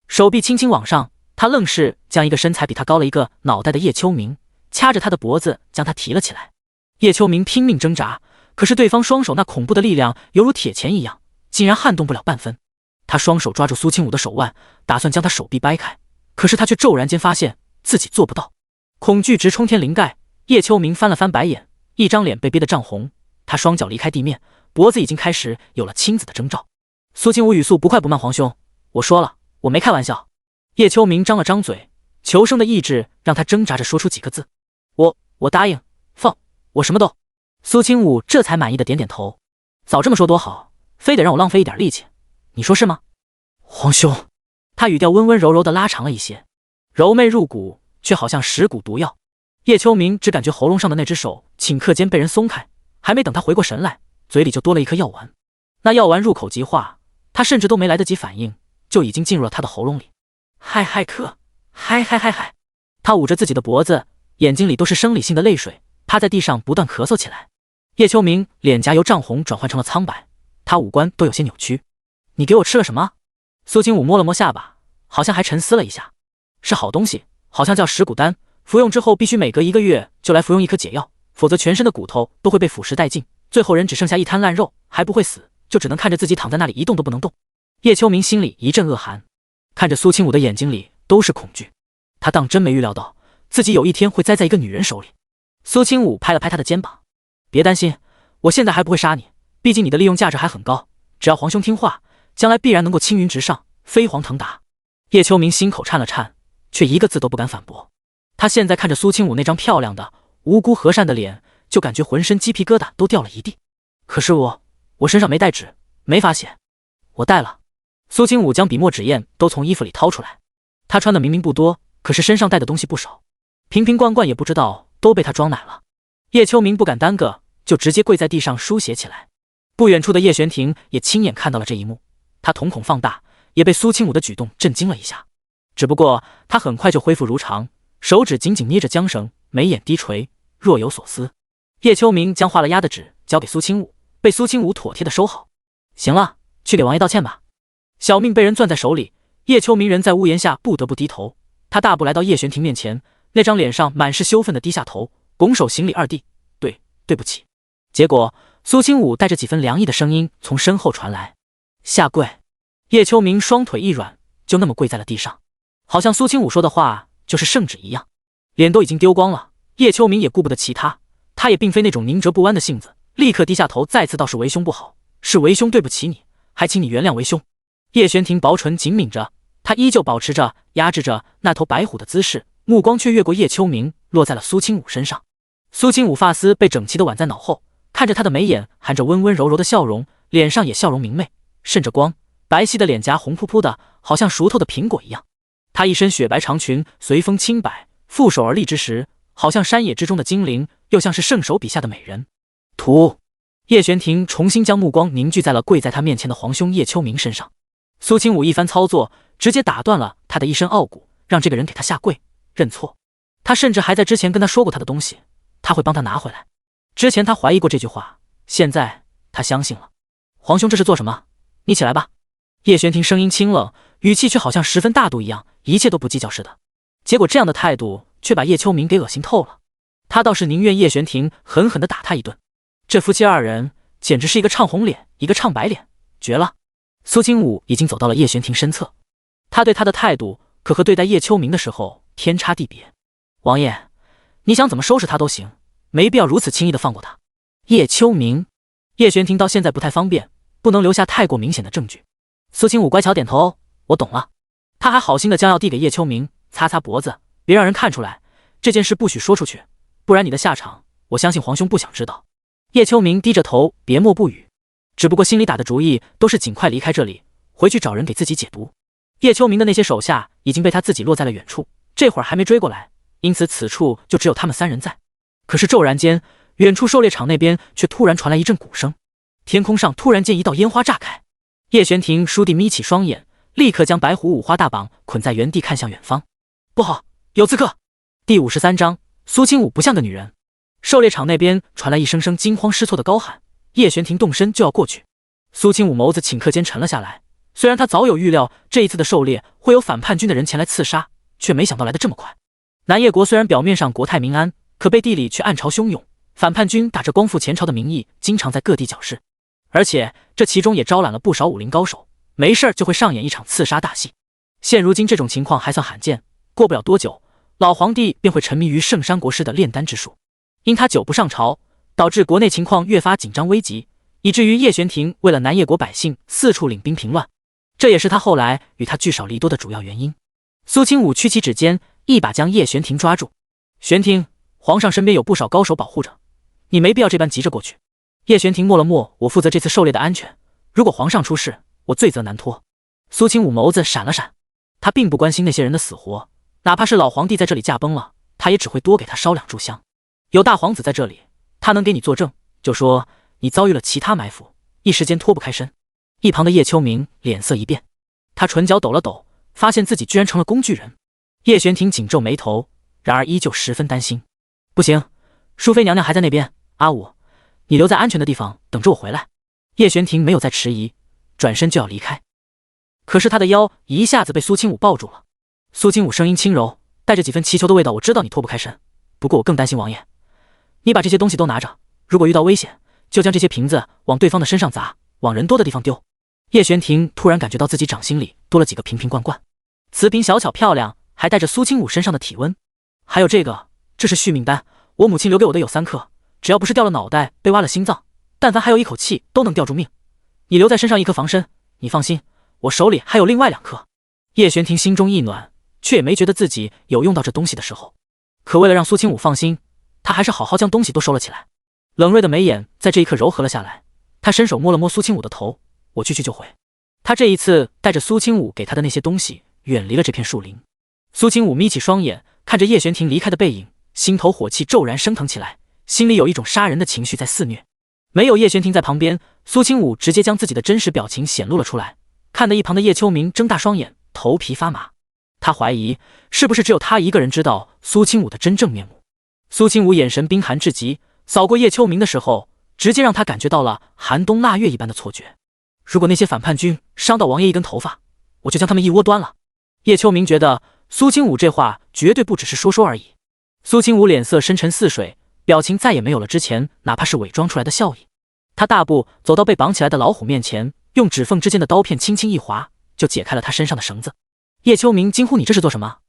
手臂轻轻往上，他愣是将一个身材比他高了一个脑袋的叶秋明掐着他的脖子将他提了起来。叶秋明拼命挣扎，可是对方双手那恐怖的力量犹如铁钳一样，竟然撼动不了半分。他双手抓住苏清武的手腕，打算将他手臂掰开，可是他却骤然间发现自己做不到。恐惧直冲天灵盖，叶秋明翻了翻白眼，一张脸被憋得涨红。他双脚离开地面，脖子已经开始有了青紫的征兆。苏清武语速不快不慢，皇兄，我说了，我没开玩笑。叶秋明张了张嘴，求生的意志让他挣扎着说出几个字：我答应，放，我什么都。苏清武这才满意的点点头。早这么说多好，非得让我浪费一点力气，你说是吗？皇兄，他语调温温柔柔的拉长了一些，柔媚入骨，却好像蚀骨毒药。叶秋明只感觉喉咙上的那只手顷刻间被人松开，还没等他回过神来，嘴里就多了一颗药丸。那药丸入口即化，他甚至都没来得及反应，就已经进入了他的喉咙里。嗨，他捂着自己的脖子，眼睛里都是生理性的泪水，趴在地上不断咳嗽起来。叶秋明脸颊由涨红转换成了苍白，他五官都有些扭曲。你给我吃了什么？苏清武摸了摸下巴，好像还沉思了一下。是好东西，好像叫蚀骨丹，服用之后必须每隔1个月就来服用一颗解药，否则全身的骨头都会被腐蚀殆尽，最后人只剩下一滩烂肉，还不会死，就只能看着自己躺在那里一动都不能动。叶秋明心里一阵恶寒，看着苏清武的眼睛里都是恐惧，他当真没预料到自己有一天会栽在一个女人手里。苏清武拍了拍他的肩膀，别担心，我现在还不会杀你，毕竟你的利用价值还很高，只要皇兄听话，将来必然能够青云直上，飞黄腾达。叶秋明心口颤了颤，却一个字都不敢反驳。他现在看着苏清武那张漂亮的无辜和善的脸，就感觉浑身鸡皮疙瘩都掉了一地。可是我身上没带纸，没法写。我带了。苏清武将笔墨纸砚都从衣服里掏出来，他穿的明明不多，可是身上带的东西不少，瓶瓶罐罐也不知道都被他装满了。叶秋明不敢耽搁，就直接跪在地上书写起来。不远处的叶玄庭也亲眼看到了这一幕，他瞳孔放大，也被苏清武的举动震惊了一下。只不过他很快就恢复如常，手指紧紧捏着缰绳，眉眼低垂，若有所思。叶秋明将画了押的纸交给苏清武，被苏清武妥帖的收好。行了，去给王爷道歉吧。小命被人攥在手里，叶秋明人在屋檐下不得不低头。他大步来到叶玄庭面前，那张脸上满是羞愤的低下头，拱手行礼：“二弟，对不起。”结果苏清武带着几分凉意的声音从身后传来：“下跪。”叶秋明双腿一软，就那么跪在了地上，好像苏清武说的话就是圣旨一样。脸都已经丢光了，叶秋明也顾不得其他，他也并非那种宁折不弯的性子，立刻低下头再次道：“是为兄不好，是为兄对不起你，还请你原谅为兄。”叶玄庭薄唇紧抿着，他依旧保持着压制着那头白虎的姿势，目光却越过叶秋明，落在了苏清武身上。苏清武发丝被整齐地挽在脑后，看着他的眉眼含着温温柔柔的笑容，脸上也笑容明媚，渗着光，白皙的脸颊红扑扑的，好像熟透的苹果一样。他一身雪白长裙随风轻摆，负手而立之时，好像山野之中的精灵，又像是圣手笔下的美人。叶玄庭重新将目光凝聚在了跪在他面前的皇兄叶秋明身上。苏清武一番操作，直接打断了他的一身傲骨，让这个人给他下跪认错。他甚至还在之前跟他说过他的东西，他会帮他拿回来。之前他怀疑过这句话，现在他相信了。皇兄这是做什么？你起来吧。叶玄庭声音清冷，语气却好像十分大度一样，一切都不计较似的。结果这样的态度却把叶秋明给恶心透了，他倒是宁愿叶玄庭狠狠地打他一顿。这夫妻二人简直是一个唱红脸，一个唱白脸，绝了。苏清武已经走到了叶玄庭身侧，他对他的态度可和对待叶秋明的时候天差地别。王爷，你想怎么收拾他都行，没必要如此轻易的放过他。叶秋明，叶玄庭到现在不太方便，不能留下太过明显的证据。苏清武乖巧点头，我懂了。他还好心的将药递给叶秋明，擦擦脖子，别让人看出来，这件事不许说出去，不然你的下场，我相信皇兄不想知道。叶秋明低着头，别默不语。只不过心里打的主意都是尽快离开这里，回去找人给自己解毒。叶秋明的那些手下已经被他自己落在了远处，这会儿还没追过来，因此此处就只有他们三人在。可是骤然间，远处狩猎场那边却突然传来一阵鼓声，天空上突然间一道烟花炸开，叶玄庭倏地眯起双眼，立刻将白虎五花大绑捆在原地，看向远方。不好，有刺客！第53章，苏清武不像个女人。狩猎场那边传来一声声惊慌失措的高喊，叶玄庭动身就要过去。苏清武眸子顷刻间沉了下来，虽然他早有预料这一次的狩猎会有反叛军的人前来刺杀，却没想到来得这么快。南叶国虽然表面上国泰民安，可背地里却暗潮汹涌，反叛军打着光复前朝的名义，经常在各地搅事，而且这其中也招揽了不少武林高手，没事就会上演一场刺杀大戏。现如今这种情况还算罕见，过不了多久，老皇帝便会沉迷于圣山国师的炼丹之术。因他久不上朝，导致国内情况越发紧张危急，以至于叶玄庭为了南叶国百姓四处领兵平乱，这也是他后来与他聚少离多的主要原因。苏清武屈起指尖，一把将叶玄庭抓住。玄庭，皇上身边有不少高手保护着，你没必要这般急着过去。叶玄庭默了默，我负责这次狩猎的安全，如果皇上出事，我罪责难脱。苏清武眸子闪了闪，他并不关心那些人的死活，哪怕是老皇帝在这里驾崩了，他也只会多给他烧2炷香。有大皇子在这里，他能给你作证，就说你遭遇了其他埋伏，一时间脱不开身。一旁的叶秋明脸色一变，他唇角抖了抖，发现自己居然成了工具人。叶玄庭紧皱眉头，然而依旧十分担心。不行，淑妃娘娘还在那边，阿武，你留在安全的地方等着我回来。叶玄庭没有再迟疑，转身就要离开，可是他的腰一下子被苏清武抱住了。苏清武声音轻柔，带着几分祈求的味道，我知道你脱不开身，不过我更担心王爷，你把这些东西都拿着，如果遇到危险，就将这些瓶子往对方的身上砸，往人多的地方丢。叶玄庭突然感觉到自己掌心里多了几个瓶瓶罐罐，瓷瓶小巧漂亮，还带着苏清武身上的体温。还有这个，这是续命丹，我母亲留给我的，有3颗，只要不是掉了脑袋被挖了心脏，但凡还有一口气都能吊住命。你留在身上1颗防身，你放心，我手里还有另外2颗。叶玄庭心中一暖，却也没觉得自己有用到这东西的时候。可为了让苏清武放心，他还是好好将东西都收了起来。冷锐的眉眼在这一刻柔和了下来，他伸手摸了摸苏清武的头，我去就回。他这一次带着苏清武给他的那些东西远离了这片树林。苏清武眯起双眼，看着叶玄庭离开的背影，心头火气骤然升腾起来，心里有一种杀人的情绪在肆虐。没有叶玄庭在旁边，苏清武直接将自己的真实表情显露了出来，看得一旁的叶秋明睁大双眼，头皮发麻。他怀疑是不是只有他一个人知道苏清武的真正面目。苏清武眼神冰寒至极，扫过叶秋明的时候，直接让他感觉到了寒冬腊月一般的错觉。如果那些反叛军伤到王爷一根头发，我就将他们一窝端了。叶秋明觉得苏清武这话绝对不只是说说而已。苏清武脸色深沉似水，表情再也没有了之前哪怕是伪装出来的笑意。他大步走到被绑起来的老虎面前，用指缝之间的刀片轻轻一划，就解开了他身上的绳子。叶秋明惊呼：你这是做什么？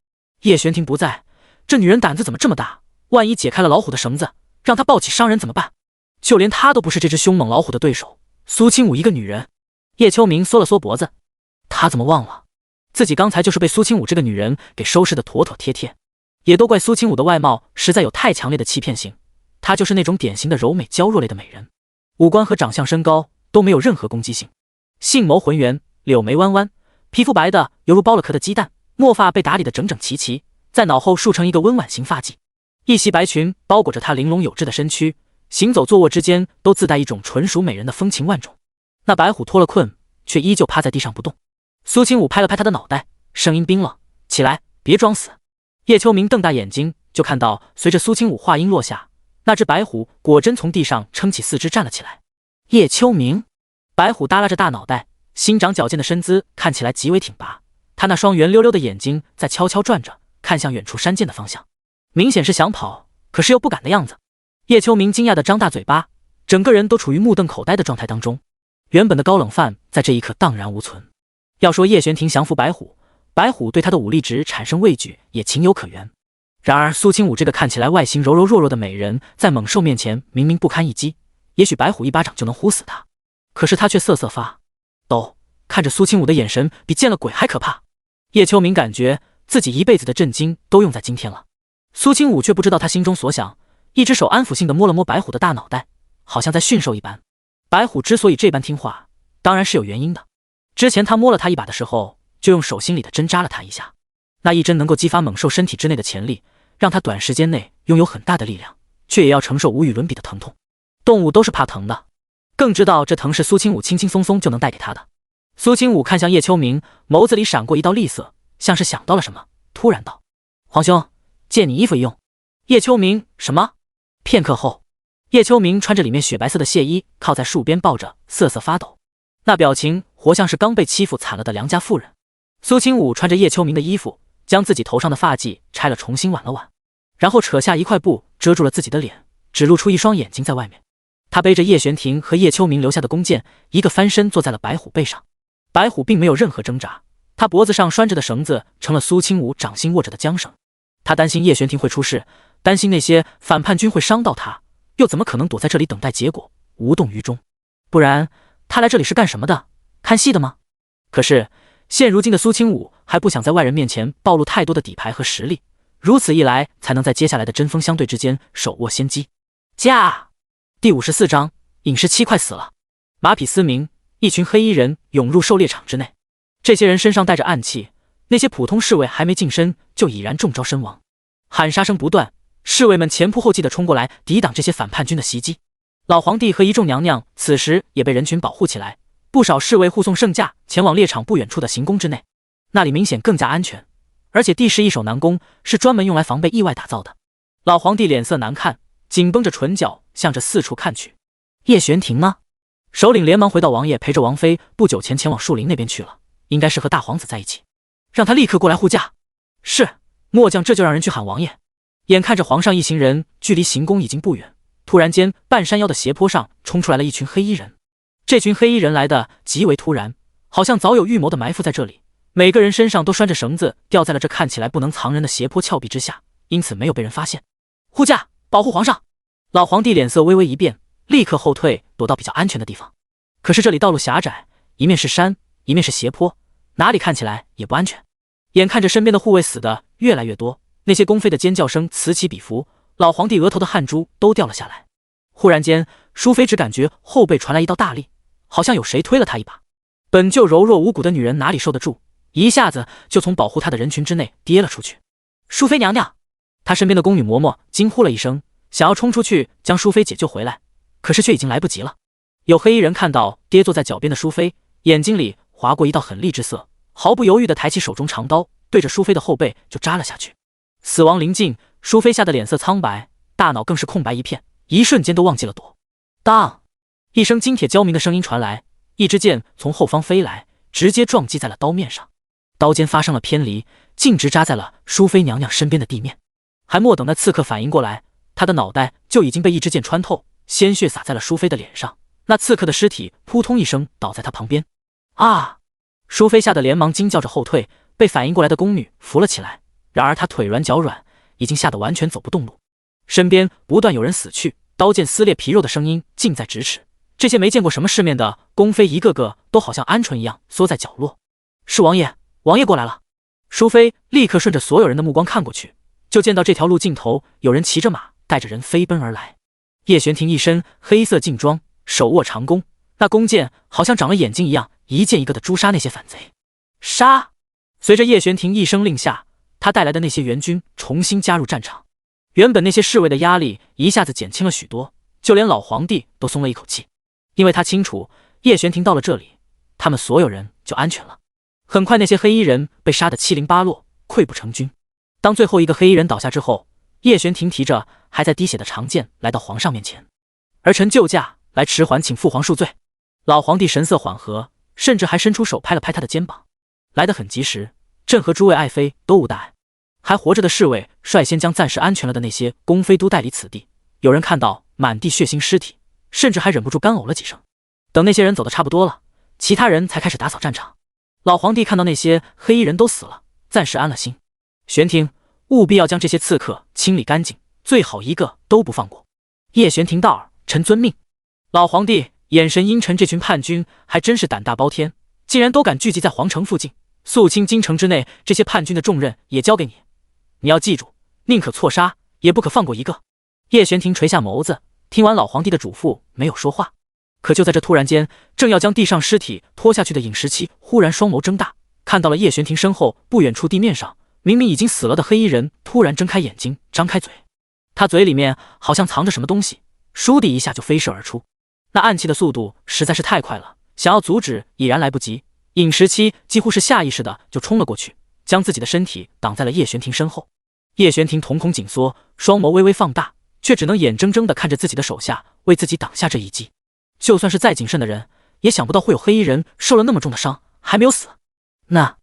叶玄庭不在，这女人胆子怎么这么大？万一解开了老虎的绳子，让他抱起伤人怎么办？就连他都不是这只凶猛老虎的对手。苏清武一个女人。叶秋明缩了缩脖子，他怎么忘了自己刚才就是被苏清武这个女人给收拾得妥妥帖帖。也都怪苏清武的外貌实在有太强烈的欺骗性，她就是那种典型的柔美娇弱类的美人，五官和长相身高都没有任何攻击性，杏眸浑圆，柳眉弯弯，皮肤白的犹如剥了壳的鸡蛋，墨发被打理得整整齐齐，在脑后束成一个温婉型发髻，一袭白裙包裹着她玲珑有致的身躯，行走坐卧之间都自带一种纯属美人的风情万种。那白虎脱了困，却依旧趴在地上不动。苏清武拍了拍他的脑袋，声音冰冷：起来，别装死。叶秋明瞪大眼睛，就看到随着苏清武话音落下，那只白虎果真从地上撑起4肢站了起来。叶秋明，白虎耷拉着大脑袋，新长矫健的身姿看起来极为挺拔，他那双圆溜溜的眼睛在悄悄转着，看向远处山涧的方向，明显是想跑，可是又不敢的样子。叶秋明惊讶地张大嘴巴，整个人都处于目瞪口呆的状态当中，原本的高冷范在这一刻荡然无存。要说叶玄庭降服白虎，白虎对他的武力值产生畏惧也情有可原。然而苏清武这个看起来外形柔柔弱弱的美人，在猛兽面前明明不堪一击，也许白虎一巴掌就能呼死他，可是他却瑟瑟发抖，看着苏清武的眼神比见了鬼还可怕。叶秋明感觉自己一辈子的震惊都用在今天了。苏清武却不知道他心中所想，一只手安抚性地摸了摸白虎的大脑袋，好像在驯兽一般。白虎之所以这般听话，当然是有原因的。之前他摸了他一把的时候，就用手心里的针扎了他一下，那一针能够激发猛兽身体之内的潜力，让他短时间内拥有很大的力量，却也要承受无与伦比的疼痛。动物都是怕疼的，更知道这藤是苏清武轻轻松松就能带给他的。苏清武看向叶秋明，眸子里闪过一道厉色，像是想到了什么，突然道：“皇兄，借你衣服一用。”叶秋明：“什么？”片刻后，叶秋明穿着里面雪白色的亵衣，靠在树边抱着，瑟瑟发抖，那表情活像是刚被欺负惨了的良家妇人。苏清武穿着叶秋明的衣服，将自己头上的发髻拆了重新挽了挽，然后扯下一块布遮住了自己的脸，只露出一双眼睛在外面。他背着叶玄庭和叶秋明留下的弓箭，一个翻身坐在了白虎背上。白虎并没有任何挣扎，他脖子上拴着的绳子成了苏清武掌心握着的缰绳。他担心叶玄庭会出事，担心那些反叛军会伤到他，又怎么可能躲在这里等待结果，无动于衷？不然他来这里是干什么的？看戏的吗？可是现如今的苏清武还不想在外人面前暴露太多的底牌和实力，如此一来才能在接下来的针锋相对之间手握先机。第54章隐士7快死了。马匹嘶鸣，一群黑衣人涌入狩猎场之内。这些人身上带着暗器，那些普通侍卫还没近身就已然中招身亡。喊杀声不断，侍卫们前仆后继地冲过来抵挡这些反叛军的袭击。老皇帝和一众娘娘此时也被人群保护起来，不少侍卫护送圣驾前往猎场不远处的行宫之内，那里明显更加安全，而且地势一手难攻，是专门用来防备意外打造的。老皇帝脸色难看，紧绷着唇角，向着四处看去。叶玄庭呢？首领连忙回到王爷陪着王妃不久前前往树林那边去了，应该是和大皇子在一起，让他立刻过来护驾。是，末将这就让人去喊王爷。眼看着皇上一行人距离行宫已经不远，突然间半山腰的斜坡上冲出来了一群黑衣人。这群黑衣人来的极为突然，好像早有预谋的埋伏在这里，每个人身上都拴着绳子，吊在了这看起来不能藏人的斜坡峭壁之下，因此没有被人发现。护驾，保护皇上！老皇帝脸色微微一变，立刻后退，躲到比较安全的地方。可是这里道路狭窄，一面是山，一面是斜坡，哪里看起来也不安全。眼看着身边的护卫死的越来越多，那些宫妃的尖叫声此起彼伏，老皇帝额头的汗珠都掉了下来。忽然间，淑妃只感觉后背传来一道大力，好像有谁推了她一把。本就柔弱无骨的女人哪里受得住，一下子就从保护她的人群之内跌了出去。淑妃娘娘！她身边的宫女嬷嬷惊呼了一声，想要冲出去将淑妃解救回来，可是却已经来不及了。有黑衣人看到跌坐在脚边的淑妃，眼睛里划过一道狠厉之色，毫不犹豫地抬起手中长刀，对着淑妃的后背就扎了下去。死亡临近，淑妃吓得脸色苍白，大脑更是空白一片，一瞬间都忘记了躲。当一声金铁交鸣的声音传来，一支箭从后方飞来，直接撞击在了刀面上，刀尖发生了偏离，径直扎在了淑妃娘娘身边的地面。还莫等那刺客反应过来，他的脑袋就已经被一支箭穿透，鲜血洒在了淑妃的脸上。那刺客的尸体扑通一声倒在他旁边。啊！淑妃吓得连忙惊叫着后退，被反应过来的宫女扶了起来。然而她腿软脚软，已经吓得完全走不动路。身边不断有人死去，刀剑撕裂皮肉的声音近在咫尺。这些没见过什么世面的宫妃一个个都好像鹌鹑一样缩在角落。是王爷，王爷过来了！淑妃立刻顺着所有人的目光看过去，就见到这条路尽头有人骑着马带着人飞奔而来。叶玄庭一身黑色劲装，手握长弓，那弓箭好像长了眼睛一样，一箭一个的诛杀那些反贼。杀！随着叶玄庭一声令下，他带来的那些援军重新加入战场。原本那些侍卫的压力一下子减轻了许多，就连老皇帝都松了一口气，因为他清楚叶玄庭到了这里，他们所有人就安全了。很快那些黑衣人被杀得七零八落，溃不成军。当最后一个黑衣人倒下之后，叶玄庭提着还在滴血的长剑来到皇上面前。儿臣救驾来迟缓，请父皇恕罪。老皇帝神色缓和，甚至还伸出手拍了拍他的肩膀。来得很及时，朕和诸位爱妃都无大碍。还活着的侍卫率先将暂时安全了的那些宫妃都带离此地。有人看到满地血腥尸体，甚至还忍不住干呕了几声。等那些人走得差不多了，其他人才开始打扫战场。老皇帝看到那些黑衣人都死了，暂时安了心。玄庭，务必要将这些刺客清理干净，最好一个都不放过。叶玄庭道尔，臣遵命。老皇帝眼神阴沉，这群叛军还真是胆大包天，竟然都敢聚集在皇城附近。肃清京城之内这些叛军的重任也交给你，你要记住，宁可错杀，也不可放过一个。叶玄庭垂下眸子，听完老皇帝的嘱咐，没有说话。可就在这突然间，正要将地上尸体拖下去的尹时期忽然双眸睁大，看到了叶玄庭身后不远处地面上明明已经死了的黑衣人，突然睁开眼睛，张开嘴，他嘴里面好像藏着什么东西，倏地一下就飞射而出。那暗器的速度实在是太快了，想要阻止已然来不及。尹时期几乎是下意识的就冲了过去，将自己的身体挡在了叶玄庭身后。叶玄庭瞳孔紧缩，双眸微微放大，却只能眼睁睁地看着自己的手下为自己挡下这一击。就算是再谨慎的人，也想不到会有黑衣人受了那么重的伤还没有死。那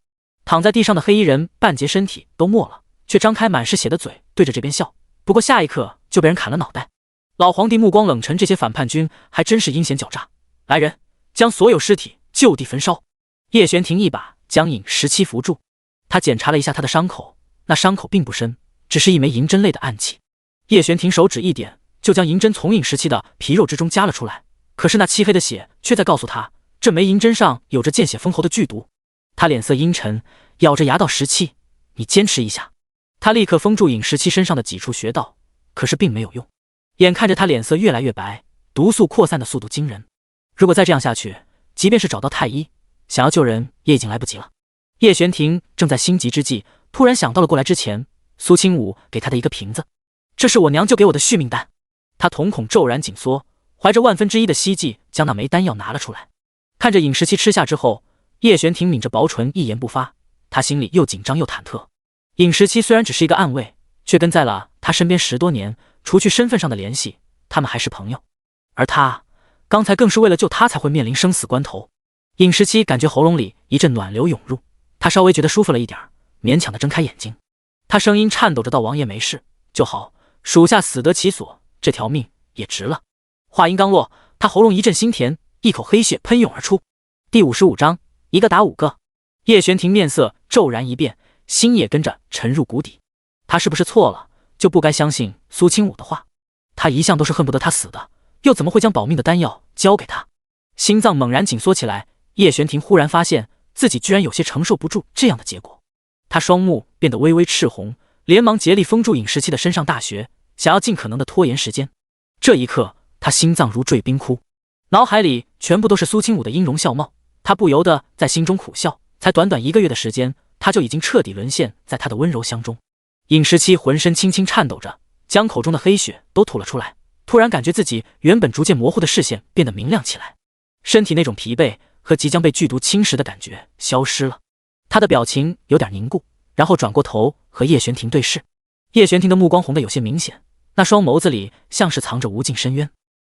躺在地上的黑衣人半截身体都没了，却张开满是血的嘴对着这边笑，不过下一刻就被人砍了脑袋。老皇帝目光冷沉，这些反叛军还真是阴险狡诈。来人，将所有尸体就地焚烧。叶玄庭一把将尹时期扶住，他检查了一下他的伤口，那伤口并不深，只是一枚银针类的暗器。叶玄庭手指一点，就将银针从尹时期的皮肉之中夹了出来。可是那漆黑的血却在告诉他，这枚银针上有着见血封喉的剧毒。他脸色阴沉，咬着牙道：时期，你坚持一下。他立刻封住尹时期身上的几处穴道，可是并没有用。眼看着他脸色越来越白，毒素扩散的速度惊人。如果再这样下去，即便是找到太医，想要救人也已经来不及了。叶玄庭正在心急之际，突然想到了过来之前苏清武给他的一个瓶子，这是我娘舅给我的续命丹。他瞳孔骤然紧缩，怀着万分之一的希冀将那枚丹药拿了出来。看着尹时期吃下之后，叶玄庭抿着薄唇一言不发，他心里又紧张又忐忑。尹时期虽然只是一个暗卫，却跟在了他身边10多年，除去身份上的联系，他们还是朋友。而他刚才更是为了救他才会面临生死关头。尹时期感觉喉咙里一阵暖流涌入，他稍微觉得舒服了一点，勉强的睁开眼睛。他声音颤抖着道：王爷没事就好，属下死得其所，这条命也值了。话音刚落，他喉咙一阵腥甜，一口黑血喷涌而出。第55章，一个打5个。叶玄庭面色骤然一变，心也跟着沉入谷底。他是不是错了，就不该相信苏清武的话？他一向都是恨不得他死的，又怎么会将保命的丹药交给他？心脏猛然紧缩起来，叶玄庭忽然发现自己居然有些承受不住这样的结果。他双目变得微微赤红，连忙竭力封住尹时期的身上大穴，想要尽可能的拖延时间。这一刻，他心脏如坠冰窟，脑海里全部都是苏清武的音容笑貌，他不由得在心中苦笑。才短短1个月的时间，他就已经彻底沦陷在他的温柔乡中。尹时期浑身轻轻颤抖着，将口中的黑血都吐了出来，突然感觉自己原本逐渐模糊的视线变得明亮起来，身体那种疲惫和即将被剧毒侵蚀的感觉消失了。他的表情有点凝固，然后转过头和叶玄庭对视。叶玄庭的目光红得有些明显，那双眸子里像是藏着无尽深渊。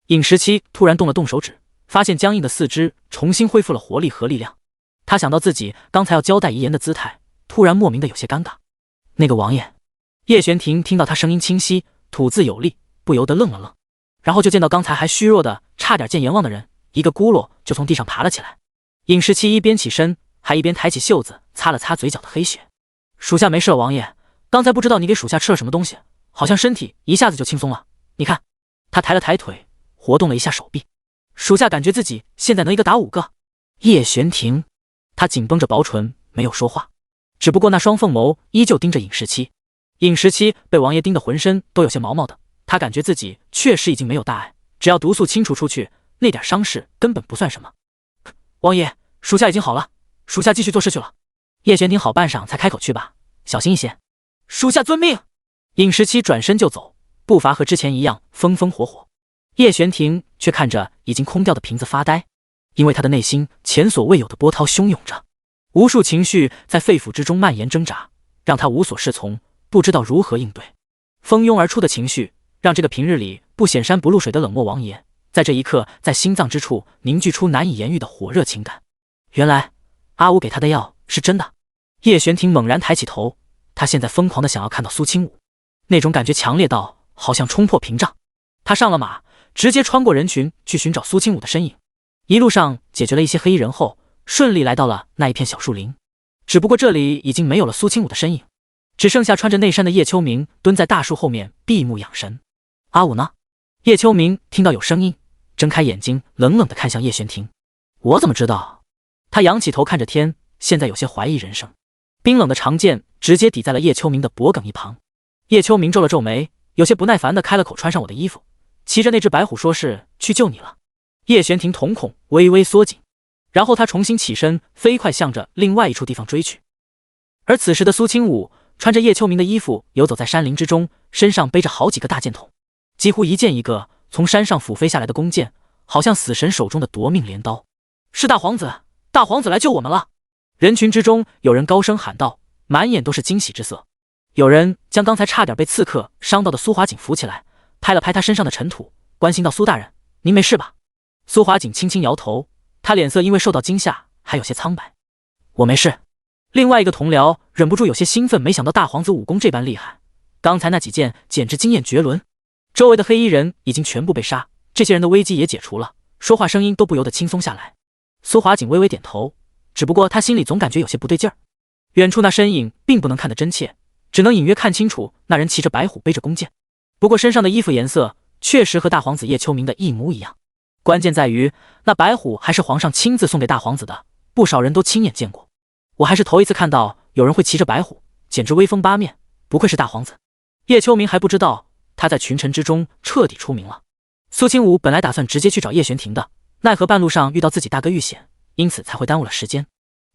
尹时期突然动了动手指，发现僵硬的四肢重新恢复了活力和力量。他想到自己刚才要交代遗言的姿态，突然莫名的有些尴尬。那个王爷。叶玄庭听到他声音清晰，吐字有力，不由得愣了愣，然后就见到刚才还虚弱的差点见阎王的人，一个咕噜就从地上爬了起来。尹时期一边起身，还一边抬起袖子擦了擦嘴角的黑血。属下没事了，王爷，刚才不知道你给属下吃了什么东西，好像身体一下子就轻松了。你看。他抬了抬腿，活动了一下手臂。属下感觉自己现在能一个打5个。叶玄庭。他紧绷着薄唇，没有说话，只不过那双凤眸依旧盯着尹时期。尹时期被王爷盯得浑身都有些毛毛的，他感觉自己确实已经没有大碍，只要毒素清除出去，那点伤势根本不算什么。王爷，属下已经好了，属下继续做事去了。叶玄庭好半晌才开口：去吧，小心一些。属下遵命。尹时期转身就走，步伐和之前一样风风火火。叶玄庭却看着已经空掉的瓶子发呆。因为他的内心前所未有的波涛汹涌着，无数情绪在肺腑之中蔓延挣扎，让他无所适从，不知道如何应对。蜂拥而出的情绪让这个平日里不显山不露水的冷漠王爷，在这一刻在心脏之处凝聚出难以言喻的火热情感。原来阿武给他的药是真的。叶玄庭猛然抬起头，他现在疯狂的想要看到苏清武，那种感觉强烈到好像冲破屏障。他上了马，直接穿过人群去寻找苏清武的身影。一路上解决了一些黑衣人后，顺利来到了那一片小树林。只不过这里已经没有了苏清武的身影，只剩下穿着内衫的叶秋明蹲在大树后面闭目养神。阿武呢？叶秋明听到有声音，睁开眼睛冷冷地看向叶玄庭。我怎么知道？他仰起头看着天，现在有些怀疑人生。冰冷的长剑直接抵在了叶秋明的脖颈一旁。叶秋明皱了皱眉，有些不耐烦地开了口：穿上我的衣服，骑着那只白虎说是去救你了。叶玄庭瞳孔微微缩紧，然后他重新起身，飞快向着另外一处地方追去。而此时的苏清武穿着叶秋明的衣服游走在山林之中，身上背着好几个大剑筒，几乎一件一个从山上俯飞下来的弓箭，好像死神手中的夺命镰刀。是大皇子，大皇子来救我们了！人群之中有人高声喊道，满眼都是惊喜之色。有人将刚才差点被刺客伤到的苏华锦扶起来，拍了拍他身上的尘土，关心道：“苏大人，您没事吧？”苏华锦轻轻摇头，他脸色因为受到惊吓还有些苍白。我没事。另外一个同僚忍不住有些兴奋，没想到大皇子武功这般厉害，刚才那几剑简直惊艳绝伦。周围的黑衣人已经全部被杀，这些人的危机也解除了，说话声音都不由得轻松下来。苏华锦微微点头，只不过他心里总感觉有些不对劲儿。远处那身影并不能看得真切，只能隐约看清楚那人骑着白虎，背着弓箭，不过身上的衣服颜色确实和大皇子叶秋明的一模一样。关键在于那白虎还是皇上亲自送给大皇子的，不少人都亲眼见过。我还是头一次看到有人会骑着白虎，简直威风八面，不愧是大皇子。叶秋明还不知道他在群臣之中彻底出名了。苏清武本来打算直接去找叶玄庭的，奈何半路上遇到自己大哥遇险，因此才会耽误了时间。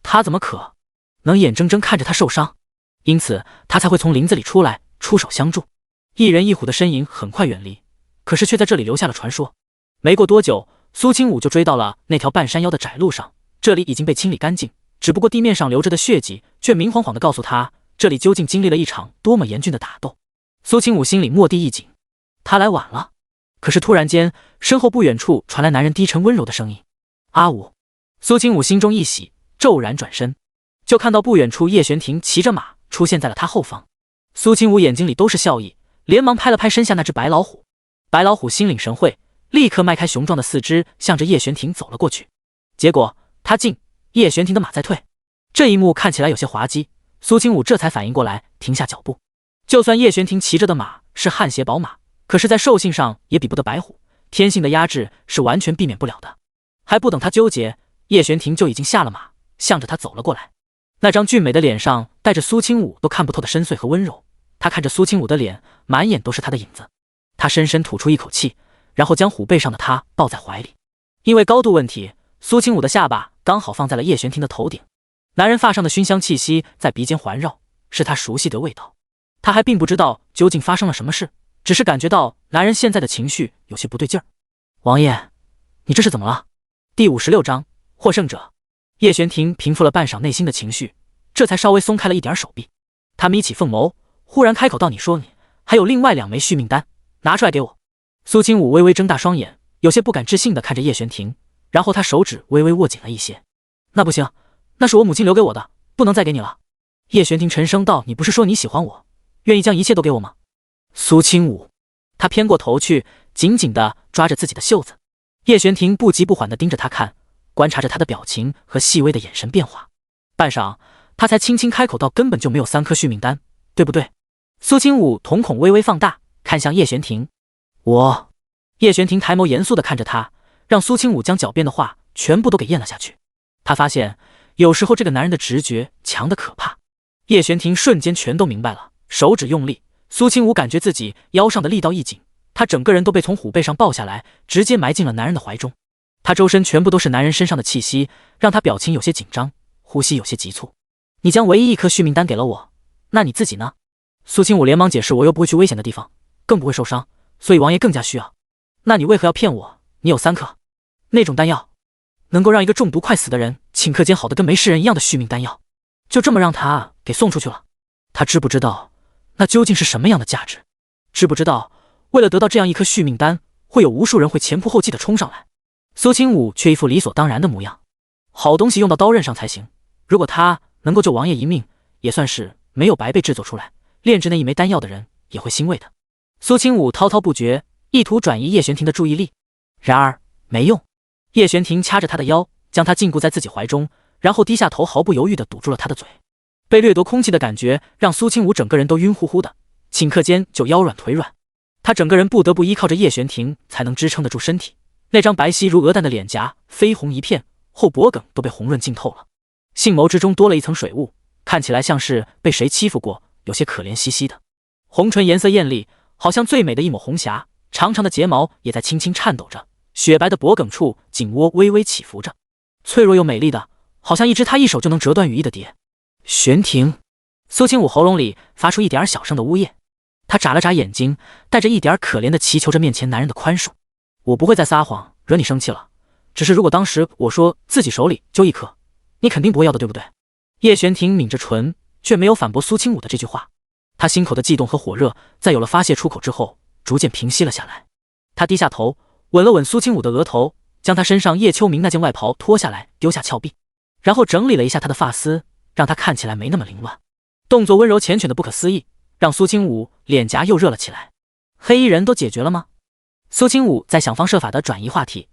他怎么可能眼睁睁看着他受伤？因此他才会从林子里出来，出手相助。一人一虎的身影很快远离，可是却在这里留下了传说。没过多久，苏清武就追到了那条半山腰的窄路上，这里已经被清理干净，只不过地面上流着的血迹却明晃晃地告诉他，这里究竟经历了一场多么严峻的打斗。苏清武心里蓦地一紧，他来晚了。可是突然间，身后不远处传来男人低沉温柔的声音：“阿武。”苏清武心中一喜，骤然转身，就看到不远处叶玄庭骑着马出现在了他后方。苏清武眼睛里都是笑意，连忙拍了拍身下那只白老虎。白老虎心领神会，立刻迈开雄壮的四肢，向着叶玄庭走了过去。结果他进，叶玄庭的马在退。这一幕看起来有些滑稽，苏清武这才反应过来，停下脚步。就算叶玄庭骑着的马是汗血宝马，可是在兽性上也比不得白虎，天性的压制是完全避免不了的。还不等他纠结，叶玄庭就已经下了马，向着他走了过来。那张俊美的脸上带着苏清武都看不透的深邃和温柔，他看着苏清武的脸，满眼都是他的影子。他深深吐出一口气，然后将虎背上的他抱在怀里。因为高度问题，苏清武的下巴刚好放在了叶玄庭的头顶。男人发上的熏香气息在鼻间环绕，是他熟悉的味道。他还并不知道究竟发生了什么事，只是感觉到男人现在的情绪有些不对劲儿。王爷，你这是怎么了？第56章获胜者。叶玄庭平复了半晌内心的情绪，这才稍微松开了一点手臂。他眯起凤眸，忽然开口道：“你说你还有另外2枚续命丹，拿出来给我。”苏清武微微睁大双眼，有些不敢置信地看着叶玄庭，然后他手指微微握紧了一些。“那不行，那是我母亲留给我的，不能再给你了。”叶玄庭沉声道：“你不是说你喜欢我，愿意将一切都给我吗？”苏清武，他偏过头去，紧紧地抓着自己的袖子。叶玄庭不急不缓地盯着他看，观察着他的表情和细微的眼神变化。半晌，他才轻轻开口道：“根本就没有3颗续命丹，对不对？”苏清武瞳孔微微放大，看向叶玄庭。我。叶玄庭抬眸严肃地看着他，让苏清武将狡辩的话全部都给咽了下去。他发现有时候这个男人的直觉强得可怕。叶玄庭瞬间全都明白了，手指用力，苏清武感觉自己腰上的力道一紧，他整个人都被从虎背上抱下来，直接埋进了男人的怀中。他周身全部都是男人身上的气息，让他表情有些紧张，呼吸有些急促。“你将唯一1颗续命丹给了我，那你自己呢？”苏清武连忙解释：“我又不会去危险的地方，更不会受伤，所以王爷更加需要。”“那你为何要骗我？你有3颗那种丹药，能够让一个中毒快死的人顷刻间好得跟没事人一样的续命丹药，就这么让他给送出去了？他知不知道那究竟是什么样的价值？知不知道为了得到这样1颗续命丹，会有无数人会前仆后继地冲上来？”苏清武却一副理所当然的模样。好东西用到刀刃上才行，如果他能够救王爷一命，也算是没有白被制作出来，炼制那1枚丹药的人也会欣慰的。苏清武滔滔不绝，意图转移叶玄庭的注意力，然而没用。叶玄庭掐着他的腰，将他禁锢在自己怀中，然后低下头，毫不犹豫地堵住了他的嘴。被掠夺空气的感觉让苏清武整个人都晕乎乎的，顷刻间就腰软腿软。他整个人不得不依靠着叶玄庭才能支撑得住身体。那张白皙如鹅蛋的脸颊绯红一片，后脖梗都被红润浸透了，杏眸之中多了一层水雾，看起来像是被谁欺负过，有些可怜兮兮的。红唇颜色艳丽，好像最美的一抹红霞，长长的睫毛也在轻轻颤抖着，雪白的脖梗处颈窝微微起伏着，脆弱又美丽的，好像一只他一手就能折断羽翼的蝶。玄庭。苏清武喉咙里发出一点小声的呜咽，他眨了眨眼睛，带着一点可怜的祈求着面前男人的宽恕。“我不会再撒谎，惹你生气了。只是如果当时我说自己手里就一颗，你肯定不会要的，对不对？叶璇婷抿着唇，却没有反驳苏清武的这句话。他心口的悸动和火热，在有了发泄出口之后，逐渐平息了下来。他低下头，吻了吻苏清武的额头，将他身上叶秋明那件外袍脱下来，丢下峭壁，然后整理了一下他的发丝，让他看起来没那么凌乱。动作温柔缱绻的不可思议，让苏清武脸颊又热了起来。黑衣人都解决了吗？苏清武在想方设法的转移话题。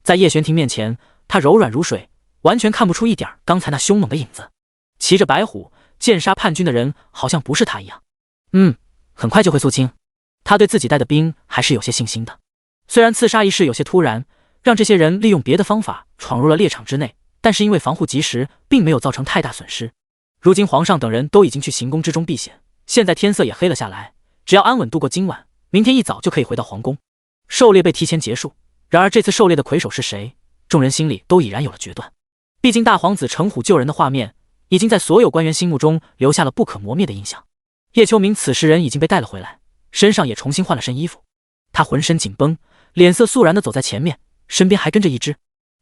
在叶璇婷面前，他柔软如水，完全看不出一点刚才那凶猛的影子。骑着白虎剑杀叛军的人好像不是他一样。很快就会肃清。他对自己带的兵还是有些信心的。虽然刺杀一事有些突然，让这些人利用别的方法闯入了猎场之内，但是因为防护及时，并没有造成太大损失。如今皇上等人都已经去行宫之中避险，现在天色也黑了下来，只要安稳度过今晚，明天一早就可以回到皇宫。狩猎被提前结束，然而这次狩猎的魁首是谁，众人心里都已然有了决断。毕竟大皇子乘虎救人的画面，已经在所有官员心目中留下了不可磨灭的印象。叶秋明此时人已经被带了回来，身上也重新换了身衣服。他浑身紧绷，脸色肃然地走在前面，身边还跟着一只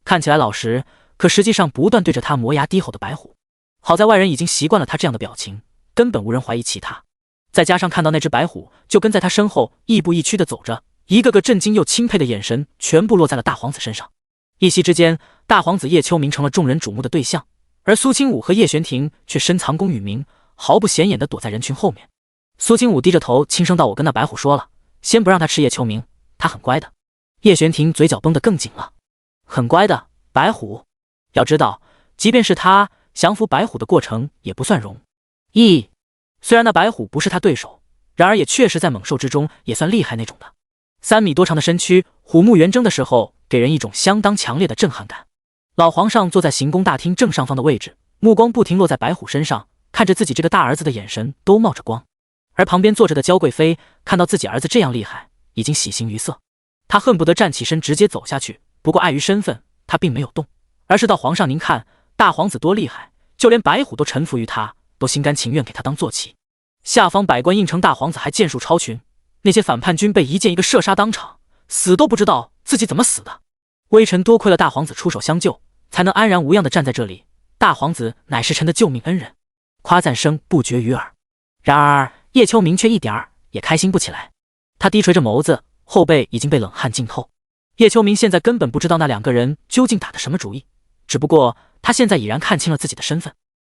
看起来老实，可实际上不断对着他磨牙低吼的白虎。好在外人已经习惯了他这样的表情，根本无人怀疑其他。再加上看到那只白虎就跟在他身后亦步亦趋地走着，一个个震惊又钦佩的眼神全部落在了大皇子身上。一夕之间，大皇子叶秋明成了众人瞩目的对象，而苏清武和叶璇婷却深藏功与名，毫不显眼地躲在人群后面。苏清武低着头轻声道：“我跟那白虎说了，先不让他吃叶秋明，他很乖的。”叶璇婷嘴角绷得更紧了。很乖的白虎？要知道，即便是他降服白虎的过程也不算容易。虽然那白虎不是他对手，然而也确实在猛兽之中也算厉害那种的。3米多长的身躯，虎目圆睁的时候，给人一种相当强烈的震撼感。老皇上坐在行宫大厅正上方的位置，目光不停落在白虎身上，看着自己这个大儿子的眼神都冒着光。而旁边坐着的娇贵妃看到自己儿子这样厉害，已经喜形于色。她恨不得站起身直接走下去，不过碍于身份，她并没有动，而是道：“皇上您看，大皇子多厉害，就连白虎都臣服于他，都心甘情愿给他当坐骑。”下方百官应承大皇子还剑术超群，那些反叛军被一箭一个射杀当场，死都不知道自己怎么死的。微臣多亏了大皇子出手相救，才能安然无恙地站在这里。大皇子乃是臣的救命恩人，夸赞声不绝于耳。然而叶秋明却一点儿也开心不起来，他低垂着眸子，后背已经被冷汗浸透。叶秋明现在根本不知道那2个人究竟打的什么主意，只不过他现在已然看清了自己的身份，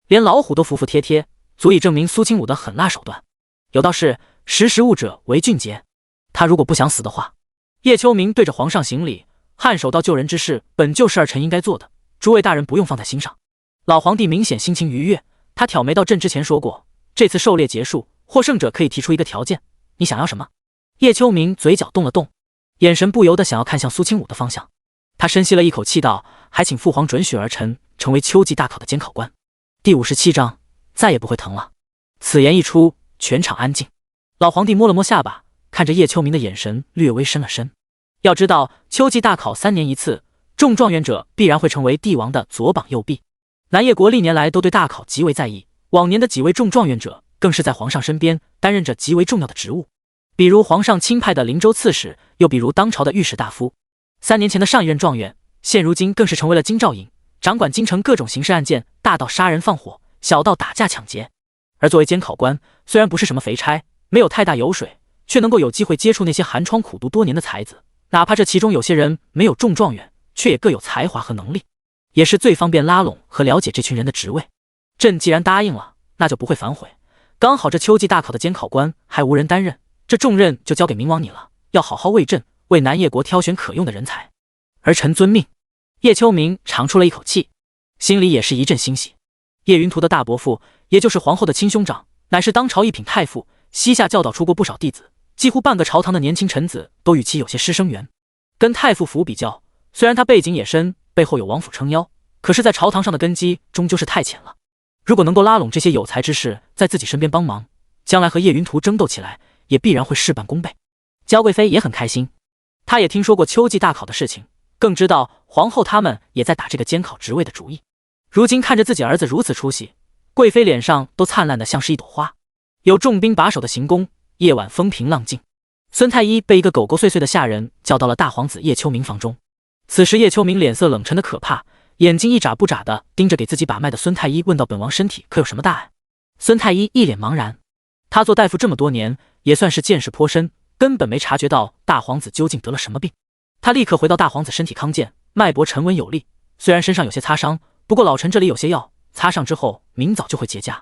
连老虎都服服帖帖，足以证明苏清武的狠辣手段。有道是识时务者为俊杰，他如果不想死的话。叶秋明对着皇上行礼，颔首道：“救人之事本就是儿臣应该做的，诸位大人不用放在心上。”老皇帝明显心情愉悦，他挑眉道：“朕之前说过，这次狩猎结束，获胜者可以提出一个条件，你想要什么？”叶秋明嘴角动了动，眼神不由得想要看向苏清武的方向。他深吸了一口气道：“还请父皇准许儿臣成为秋季大考的监考官。”第57章再也不会疼了。此言一出，全场安静。老皇帝摸了摸下巴，看着叶秋明的眼神略微深了深。要知道，秋季大考3年一次，中状元者必然会成为帝王的左膀右臂。南叶国历年来都对大考极为在意，往年的几位中状元者更是在皇上身边担任着极为重要的职务，比如皇上钦派的灵州刺史，又比如当朝的御史大夫。3年前的上一任状元，现如今更是成为了京兆尹，掌管京城各种刑事案件，大到杀人放火，小到打架抢劫。而作为监考官，虽然不是什么肥差，没有太大油水，却能够有机会接触那些寒窗苦读多年的才子，哪怕这其中有些人没有中状元，却也各有才华和能力，也是最方便拉拢和了解这群人的职位。朕既然答应了，那就不会反悔。刚好这秋季大考的监考官还无人担任，这重任就交给明王你了，要好好为朕为南叶国挑选可用的人才。儿臣遵命。叶秋明长出了一口气，心里也是一阵欣喜。叶云图的大伯父，也就是皇后的亲兄长，乃是当朝一品太傅，膝下教导出过不少弟子，几乎半个朝堂的年轻臣子都与其有些师生缘。跟太傅府比较，虽然他背景也深，背后有王府撑腰，可是在朝堂上的根基终究是太浅了。如果能够拉拢这些有才之士在自己身边帮忙，将来和叶云图争斗起来，也必然会事半功倍。娇贵妃也很开心，她也听说过秋季大考的事情，更知道皇后他们也在打这个监考职位的主意。如今看着自己儿子如此出息，贵妃脸上都灿烂的像是一朵花。有重兵把守的行宫，夜晚风平浪静。孙太医被一个狗狗祟祟的下人叫到了大皇子叶秋明房中。此时叶秋明脸色冷沉的可怕，眼睛一眨不眨的盯着给自己把脉的孙太医，问道：“本王身体可有什么大碍？”孙太医一脸茫然，他做大夫这么多年，也算是见识颇深，根本没察觉到大皇子究竟得了什么病。他立刻回到大皇子身体康健，脉搏沉稳有力，虽然身上有些擦伤，不过老臣这里有些药，擦上之后明早就会结痂。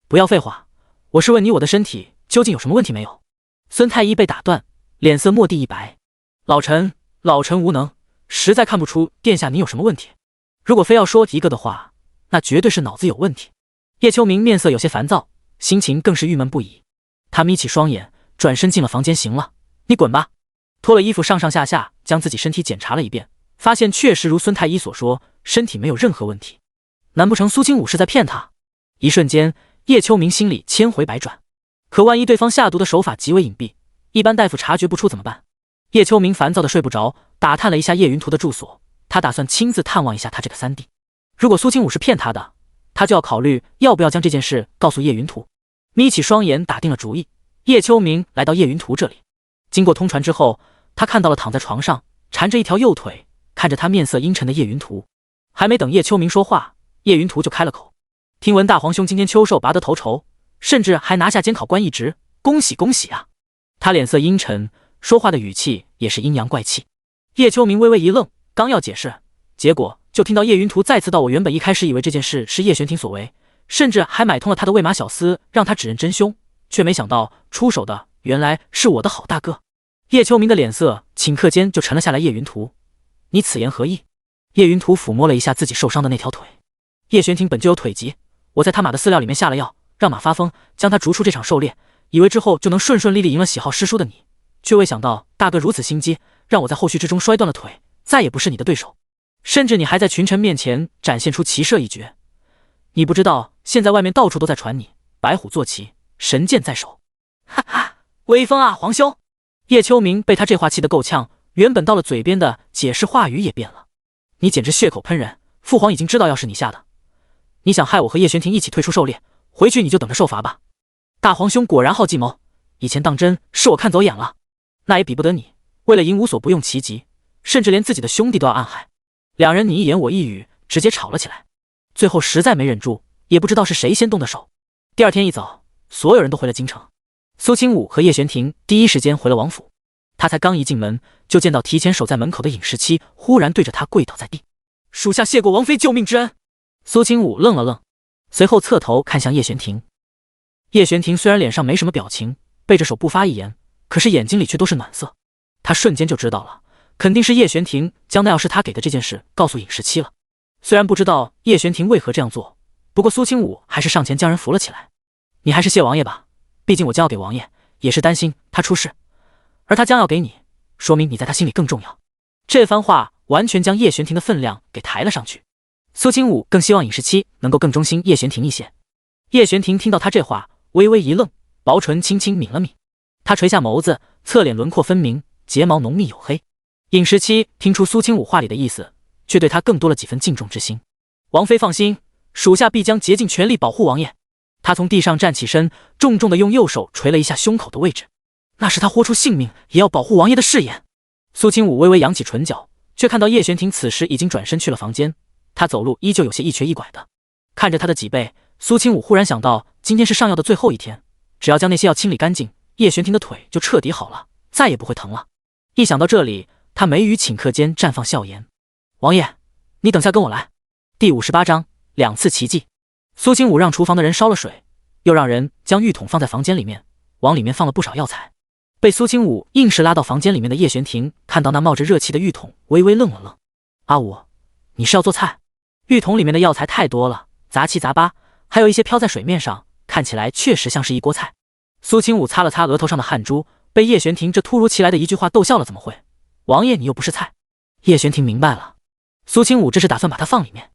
不要废话，我是问你我的身体究竟有什么问题没有？孙太医被打断，脸色蓦地一白。老臣无能，实在看不出殿下您有什么问题。如果非要说一个的话，那绝对是脑子有问题。叶秋明面色有些烦躁，心情更是郁闷不已。他眯起双眼，转身进了房间。行了，你滚吧。脱了衣服，上上下下将自己身体检查了一遍，发现确实如孙太医所说，身体没有任何问题。难不成苏清武是在骗他？一瞬间，叶秋明心里千回百转。可万一对方下毒的手法极为隐蔽，一般大夫察觉不出怎么办？叶秋明烦躁的睡不着，打探了一下叶云图的住所，他打算亲自探望一下他这个三弟。如果苏清武是骗他的，他就要考虑要不要将这件事告诉叶云图。眯起双眼打定了主意，叶秋明来到叶云图这里。经过通传之后，他看到了躺在床上缠着一条右腿，看着他面色阴沉的叶云图。还没等叶秋明说话，叶云图就开了口：“听闻大皇兄今天秋寿拔得头筹，甚至还拿下监考官一职，恭喜恭喜啊！”他脸色阴沉，说话的语气也是阴阳怪气。叶秋明微微一愣，刚要解释，结果就听到叶云图再次道：“我原本一开始以为这件事是叶玄庭所为，甚至还买通了他的魏马小厮，让他指认真凶，却没想到出手的原来是我的好大哥。”叶秋明的脸色顷刻间就沉了下来。叶云图，你此言何意？叶云图抚摸了一下自己受伤的那条腿。叶玄庭本就有腿疾，我在他马的饲料里面下了药，让马发疯，将他逐出这场狩猎，以为之后就能顺顺利利赢了喜好师叔的你，却未想到大哥如此心机，让我在后续之中摔断了腿，再也不是你的对手，甚至你还在群臣面前展现出骑射一绝。你不知道现在外面到处都在传你白虎坐骑，神剑在手。哈哈，威风啊皇兄！叶秋明被他这话气得够呛，原本到了嘴边的解释话语也变了。你简直血口喷人，父皇已经知道药是你下的，你想害我和叶玄庭一起退出狩猎，回去你就等着受罚吧。大皇兄果然好计谋，以前当真是我看走眼了，那也比不得你，为了赢无所不用其极，甚至连自己的兄弟都要暗害。两人你一言我一语，直接吵了起来，最后实在没忍住，也不知道是谁先动的手。第二天一早，所有人都回了京城。苏清武和叶玄庭第一时间回了王府，他才刚一进门，就见到提前守在门口的尹时期忽然对着他跪倒在地：“属下谢过王妃救命之恩。”苏清武愣了愣，随后侧头看向叶玄庭。叶玄庭虽然脸上没什么表情，背着手不发一言，可是眼睛里却都是暖色。他瞬间就知道了，肯定是叶玄庭将那药是他给的这件事告诉尹时期了。虽然不知道叶玄庭为何这样做，不过苏清武还是上前将人扶了起来：“你还是谢王爷吧，毕竟我将要给王爷，也是担心他出事，而他将要给你，说明你在他心里更重要。”这番话完全将叶玄庭的分量给抬了上去。苏清武更希望尹时期能够更忠心叶玄庭一些。叶玄庭听到他这话，微微一愣，薄唇轻轻抿了抿，他垂下眸子，侧脸轮廓分明，睫毛浓密黝黑。尹时期听出苏清武话里的意思，却对他更多了几分敬重之心。王妃放心，属下必将竭尽全力保护王爷。他从地上站起身，重重地用右手捶了一下胸口的位置，那是他豁出性命也要保护王爷的誓言。苏清武微微扬起唇角，却看到叶玄庭此时已经转身去了房间，他走路依旧有些一瘸一拐的。看着他的脊背，苏清武忽然想到，今天是上药的最后一天，只要将那些药清理干净，叶玄庭的腿就彻底好了，再也不会疼了。一想到这里，他眉宇顷刻间绽放笑颜：“王爷，你等下跟我来。”第58章2次奇迹。苏清武让厨房的人烧了水，又让人将浴桶放在房间里面，往里面放了不少药材。被苏清武硬是拉到房间里面的叶玄庭看到那冒着热气的浴桶，微微愣了愣：“阿武，你是要做菜？”浴桶里面的药材太多了，杂七杂八，还有一些飘在水面上，看起来确实像是一锅菜。苏清武擦了擦额头上的汗珠，被叶玄庭这突如其来的一句话逗笑了：“怎么会？王爷你又不是菜。”叶玄庭明白了，苏清武这是打算把他放里面。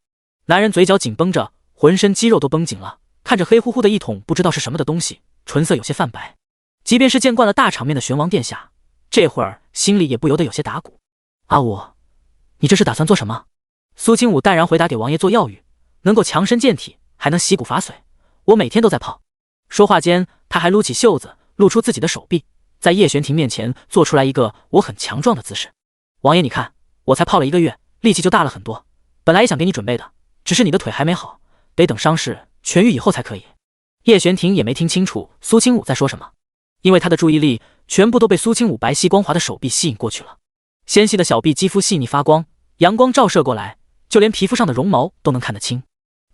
男人嘴角紧绷着，浑身肌肉都绷紧了，看着黑乎乎的一桶不知道是什么的东西，唇色有些泛白。即便是见惯了大场面的玄王殿下，这会儿心里也不由得有些打鼓。阿武，你这是打算做什么？苏清武淡然回答：“给王爷做药浴，能够强身健体，还能洗骨伐髓，我每天都在泡。”说话间，他还撸起袖子，露出自己的手臂，在叶玄庭面前做出来一个我很强壮的姿势。王爷你看，我才泡了1个月，力气就大了很多。本来也想给你准备的，只是你的腿还没好，得等伤势痊愈以后才可以。叶璇婷也没听清楚苏清武在说什么，因为他的注意力全部都被苏清武白皙光滑的手臂吸引过去了。纤细的小臂肌肤细腻发光，阳光照射过来，就连皮肤上的绒毛都能看得清。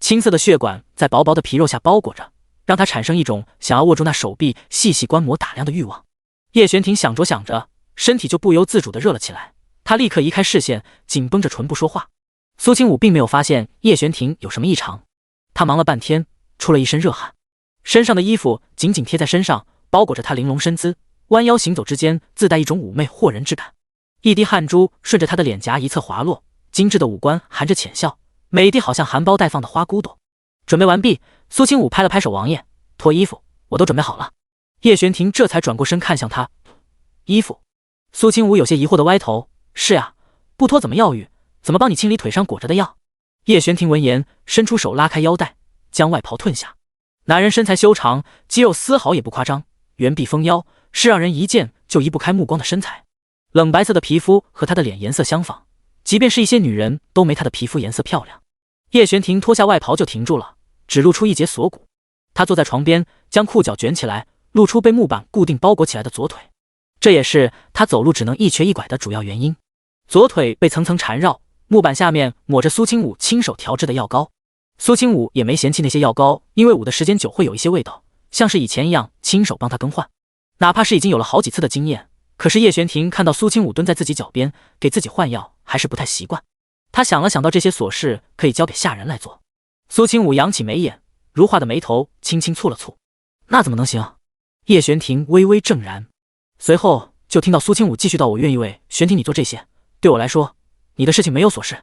青色的血管在薄薄的皮肉下包裹着，让他产生一种想要握住那手臂细细观摩打量的欲望。叶璇婷想着想着，身体就不由自主地热了起来。他立刻移开视线，紧绷着唇不说话。苏清武并没有发现叶璇婷有什么异常，他忙了半天，出了一身热汗，身上的衣服紧紧贴在身上，包裹着他玲珑身姿，弯腰行走之间自带一种妩媚惑人之感。一滴汗珠顺着他的脸颊一侧滑落，精致的五官含着浅笑，每一滴好像含苞待放的花骨朵。准备完毕，苏清武拍了拍手，王爷，脱衣服，我都准备好了。叶璇婷这才转过身看向他，衣服？苏清武有些疑惑的歪头，是呀，不脱怎么药浴？怎么帮你清理腿上裹着的药？叶璇婷闻言，伸出手拉开腰带，将外袍褪下。男人身材修长，肌肉丝毫也不夸张，圆臂丰腰，是让人一见就移不开目光的身材。冷白色的皮肤和他的脸颜色相仿，即便是一些女人都没他的皮肤颜色漂亮。叶璇婷脱下外袍就停住了，只露出一截锁骨。她坐在床边，将裤脚卷起来，露出被木板固定包裹起来的左腿，这也是她走路只能一瘸一拐的主要原因。左腿被层层缠绕，木板下面抹着苏清武亲手调制的药膏。苏清武也没嫌弃那些药膏，因为捂的时间久会有一些味道，像是以前一样亲手帮他更换。哪怕是已经有了好几次的经验，可是叶璇婷看到苏清武蹲在自己脚边给自己换药，还是不太习惯。他想了想到这些琐事可以交给下人来做。苏清武扬起眉眼，如画的眉头轻轻蹙了蹙。那怎么能行？叶璇婷微微怔然，随后就听到苏清武继续道：我愿意为璇婷你做这些，对我来说，你的事情没有琐事，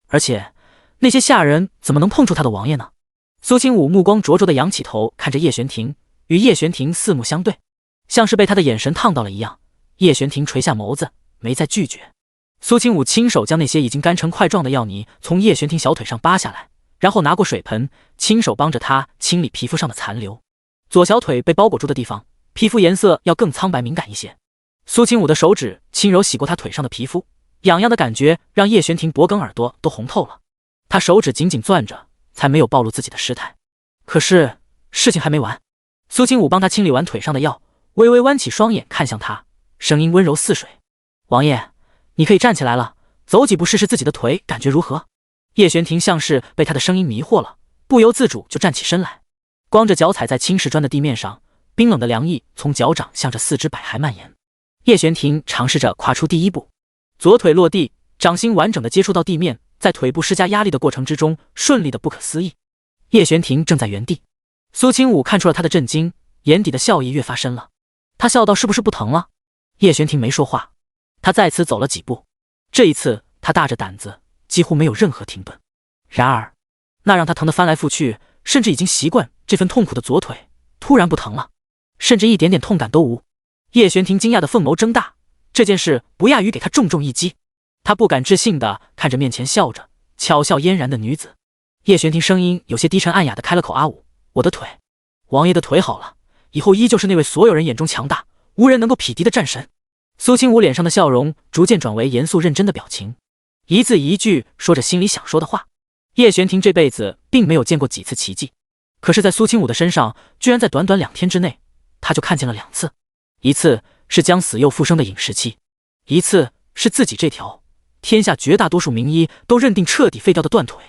而且那些下人怎么能碰触他的王爷呢？苏清武目光灼灼地仰起头看着叶璇婷，与叶璇婷四目相对，像是被他的眼神烫到了一样。叶璇婷垂下眸子，没再拒绝。苏清武亲手将那些已经干成块状的药泥从叶璇婷小腿上扒下来，然后拿过水盆，亲手帮着她清理皮肤上的残留。左小腿被包裹住的地方，皮肤颜色要更苍白敏感一些。苏清武的手指轻柔洗过她腿上的皮肤，痒痒的感觉让叶璇婷脖梗耳朵都红透了。她手指紧紧攥着，才没有暴露自己的失态。可是事情还没完，苏清武帮她清理完腿上的药，微微弯起双眼看向她，声音温柔似水：王爷，你可以站起来了，走几步试试自己的腿感觉如何？叶璇婷像是被他的声音迷惑了，不由自主就站起身来，光着脚踩在青石砖的地面上，冰冷的凉意从脚掌向着四肢百骸蔓延。叶璇婷尝试着跨出第一步，左腿落地，掌心完整的接触到地面，在腿部施加压力的过程之中，顺利的不可思议。叶璇婷正在原地，苏清武看出了他的震惊，眼底的笑意越发深了。他笑道：是不是不疼了？叶璇婷没说话，他再次走了几步，这一次他大着胆子，几乎没有任何停顿。然而那让他疼得翻来覆去，甚至已经习惯这份痛苦的左腿突然不疼了，甚至一点点痛感都无。叶璇婷惊讶的凤眸睁大，这件事不亚于给他重重一击。他不敢置信地看着面前笑着巧笑嫣然的女子。叶璇婷声音有些低沉暗哑地开了口：阿武，我的腿，王爷的腿好了，以后依旧是那位所有人眼中强大无人能够匹敌的战神。苏清武脸上的笑容逐渐转为严肃认真的表情，一字一句说着心里想说的话。叶璇婷这辈子并没有见过几次奇迹，可是在苏清武的身上，居然在短短2天之内，他就看见了2次。一次是将死又复生的饮食期，一次是自己这条天下绝大多数名医都认定彻底废掉的断腿。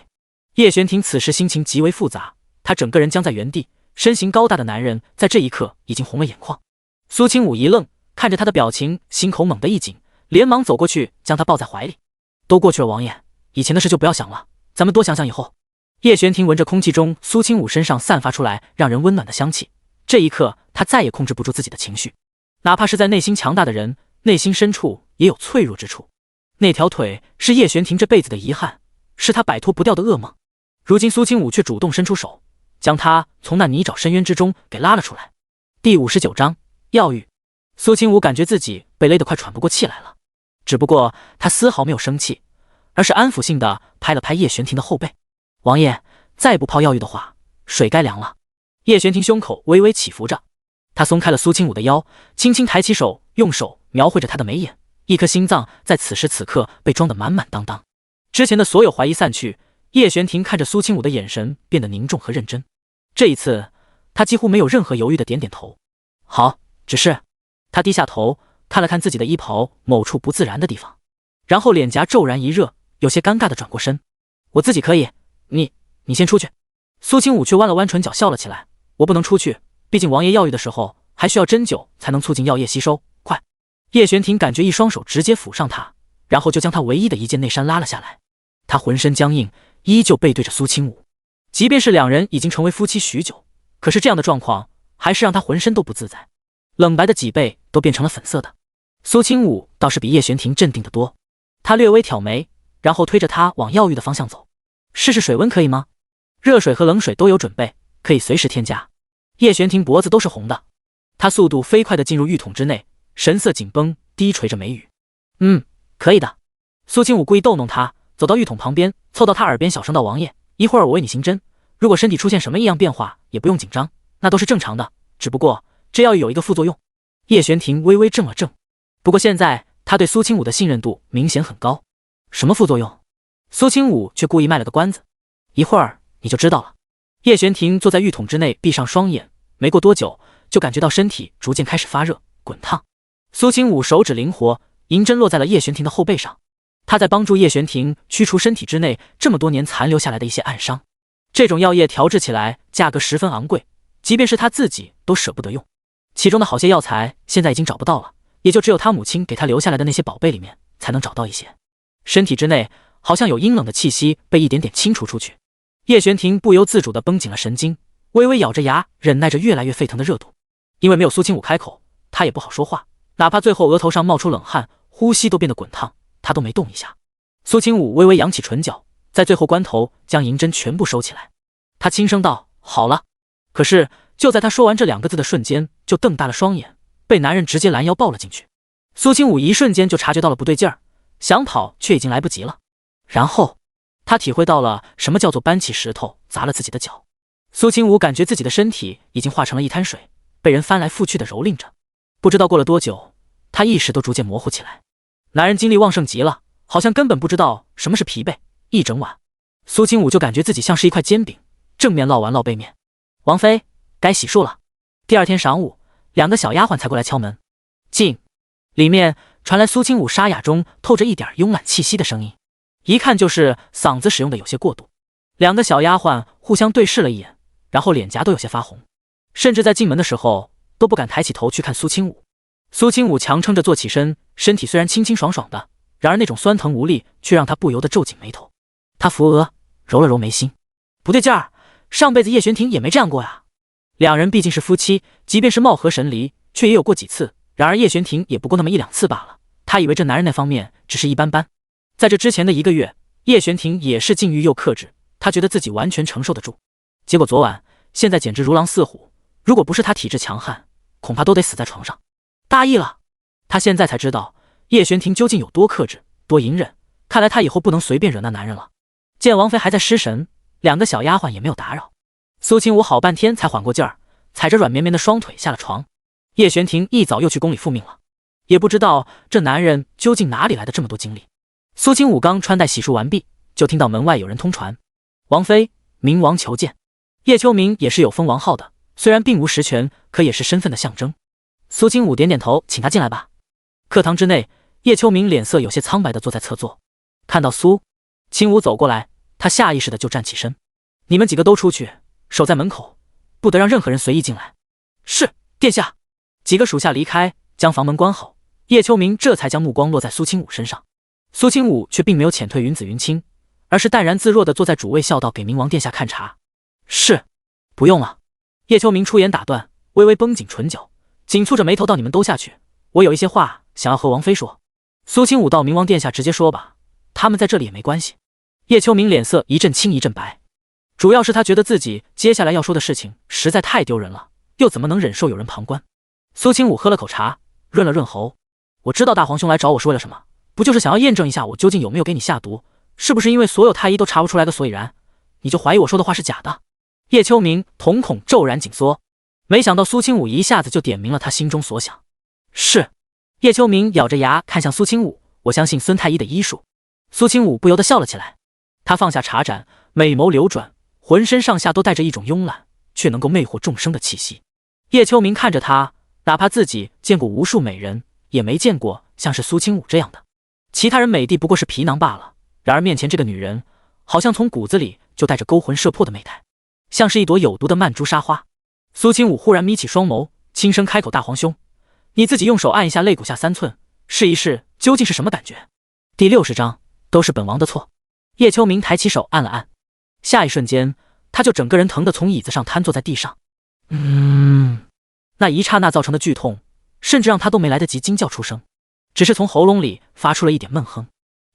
叶璇婷此时心情极为复杂，他整个人僵在原地，身形高大的男人在这一刻已经红了眼眶。苏清武一愣，看着他的表情，心口猛地一紧，连忙走过去将他抱在怀里。都过去了，王爷，以前的事就不要想了，咱们多想想以后。叶璇婷闻着空气中苏清武身上散发出来让人温暖的香气，这一刻他再也控制不住自己的情绪。哪怕是在内心强大的人，内心深处也有脆弱之处。那条腿是叶璇婷这辈子的遗憾，是他摆脱不掉的噩梦。如今苏清武却主动伸出手，将他从那泥沼深渊之中给拉了出来。第59章药浴。苏清武感觉自己被勒得快喘不过气来了，只不过他丝毫没有生气，而是安抚性的拍了拍叶璇婷的后背：王爷，再不泡药浴的话，水该凉了。叶璇婷胸口微微起伏着，他松开了苏清武的腰，轻轻抬起手，用手描绘着他的眉眼，一颗心脏在此时此刻被装得满满当当。之前的所有怀疑散去，叶璇婷看着苏清武的眼神变得凝重和认真。这一次，他几乎没有任何犹豫的点点头。好，只是……他低下头看了看自己的衣袍某处不自然的地方，然后脸颊骤然一热，有些尴尬的转过身。我自己可以，你先出去。苏清武却弯了弯唇角笑了起来。我不能出去，毕竟王爷药浴的时候还需要针灸才能促进药液吸收。快！叶璇婷感觉一双手直接抚上他，然后就将他唯一的一件内衫拉了下来。他浑身僵硬，依旧背对着苏清武。即便是两人已经成为夫妻许久，可是这样的状况还是让他浑身都不自在，冷白的脊背都变成了粉色的。苏清武倒是比叶璇婷镇定得多，他略微挑眉，然后推着他往药浴的方向走。试试水温可以吗？热水和冷水都有准备，可以随时添加。叶璇婷脖子都是红的，她速度飞快地进入浴桶之内，神色紧绷，低垂着眉宇。可以的。苏清武故意逗弄他，走到浴桶旁边，凑到他耳边小声道：王爷，一会儿我为你行针，如果身体出现什么异样变化，也不用紧张，那都是正常的，只不过这药有一个副作用。叶璇婷微微怔了怔，不过现在他对苏清武的信任度明显很高。什么副作用？苏清武却故意卖了个关子。一会儿你就知道了。叶璇婷坐在浴桶之内，闭上双眼，没过多久就感觉到身体逐渐开始发热滚烫。苏清武手指灵活，银针落在了叶璇婷的后背上，他在帮助叶璇婷驱除身体之内这么多年残留下来的一些暗伤。这种药液调制起来价格十分昂贵，即便是他自己都舍不得用。其中的好些药材现在已经找不到了，也就只有他母亲给他留下来的那些宝贝里面才能找到一些。身体之内好像有阴冷的气息被一点点清除出去。叶璇婷不由自主地绷紧了神经，微微咬着牙，忍耐着越来越沸腾的热度。因为没有苏清武开口，他也不好说话，哪怕最后额头上冒出冷汗，呼吸都变得滚烫，他都没动一下。苏清武微微扬起唇角，在最后关头将银针全部收起来。他轻声道：好了。可是就在他说完这两个字的瞬间，就瞪大了双眼，被男人直接拦腰抱了进去。苏清武一瞬间就察觉到了不对劲儿，想跑却已经来不及了。然后他体会到了什么叫做搬起石头砸了自己的脚。苏清武感觉自己的身体已经化成了一滩水，被人翻来覆去的蹂躏着。不知道过了多久，他意识都逐渐模糊起来。男人精力旺盛极了，好像根本不知道什么是疲惫。一整晚，苏清武就感觉自己像是一块煎饼，正面烙完烙背面。王妃，该洗漱了。第二天晌午，两个小丫鬟才过来敲门。进。里面传来苏清武沙哑中透着一点慵懒气息的声音，一看就是嗓子使用的有些过度。两个小丫鬟互相对视了一眼，然后脸颊都有些发红，甚至在进门的时候都不敢抬起头去看苏清武。苏清武强撑着坐起身，身体虽然清清爽爽的，然而那种酸疼无力却让他不由得皱紧眉头。他扶额揉了揉眉心，不对劲儿，上辈子叶璇婷也没这样过呀。两人毕竟是夫妻，即便是貌合神离，却也有过几次，然而叶璇婷也不过那么一两次罢了。他以为这男人那方面只是一般般。在这之前的1个月，叶璇婷也是禁欲又克制，他觉得自己完全承受得住。结果昨晚，现在简直如狼似虎，如果不是他体质强悍，恐怕都得死在床上。大意了，他现在才知道叶璇婷究竟有多克制，多隐忍。看来他以后不能随便惹那男人了。见王妃还在失神，两个小丫鬟也没有打扰。苏清武好半天才缓过劲儿，踩着软绵绵的双腿下了床。叶璇婷一早又去宫里复命了，也不知道这男人究竟哪里来的这么多精力。苏清武刚穿戴洗漱完毕，就听到门外有人通传：王妃，明王求见。叶秋明也是有封王号的，虽然并无实权，可也是身份的象征。苏清武点点头，请他进来吧。课堂之内，叶秋明脸色有些苍白地坐在侧座。看到苏清武走过来，他下意识地就站起身：你们几个都出去，守在门口，不得让任何人随意进来。是，殿下。几个属下离开，将房门关好，叶秋明这才将目光落在苏清武身上。苏清武却并没有遣退云子云清，而是淡然自若地坐在主位，笑道：给明王殿下看茶。是，不用了。叶秋明出言打断，微微绷紧唇角，紧蹙着眉头道：你们都下去，我有一些话想要和王妃说。苏清武道：明王殿下直接说吧，他们在这里也没关系。叶秋明脸色一阵青一阵白，主要是他觉得自己接下来要说的事情实在太丢人了，又怎么能忍受有人旁观。苏清武喝了口茶，润了润喉。我知道大皇兄来找我是为了什么，不就是想要验证一下我究竟有没有给你下毒，是不是因为所有太医都查不出来个所以然，你就怀疑我说的话是假的？叶秋明瞳孔骤然紧缩，没想到苏清武一下子就点明了他心中所想。是。叶秋明咬着牙看向苏清武，我相信孙太医的医术。苏清武不由得笑了起来，他放下茶盏，美眸流转，浑身上下都带着一种慵懒却能够魅惑众生的气息。叶秋明看着他，哪怕自己见过无数美人，也没见过像是苏清武这样的。其他人美的不过是皮囊罢了，然而面前这个女人，好像从骨子里就带着勾魂摄魄的媚态，像是一朵有毒的曼珠沙花。苏清武忽然眯起双眸，轻声开口：“大皇兄，你自己用手按一下肋骨下3寸，试一试究竟是什么感觉。”第60章，都是本王的错。叶秋明抬起手按了按，下一瞬间，他就整个人疼得从椅子上瘫坐在地上。那一刹那造成的剧痛，甚至让他都没来得及惊叫出声，只是从喉咙里发出了一点闷哼。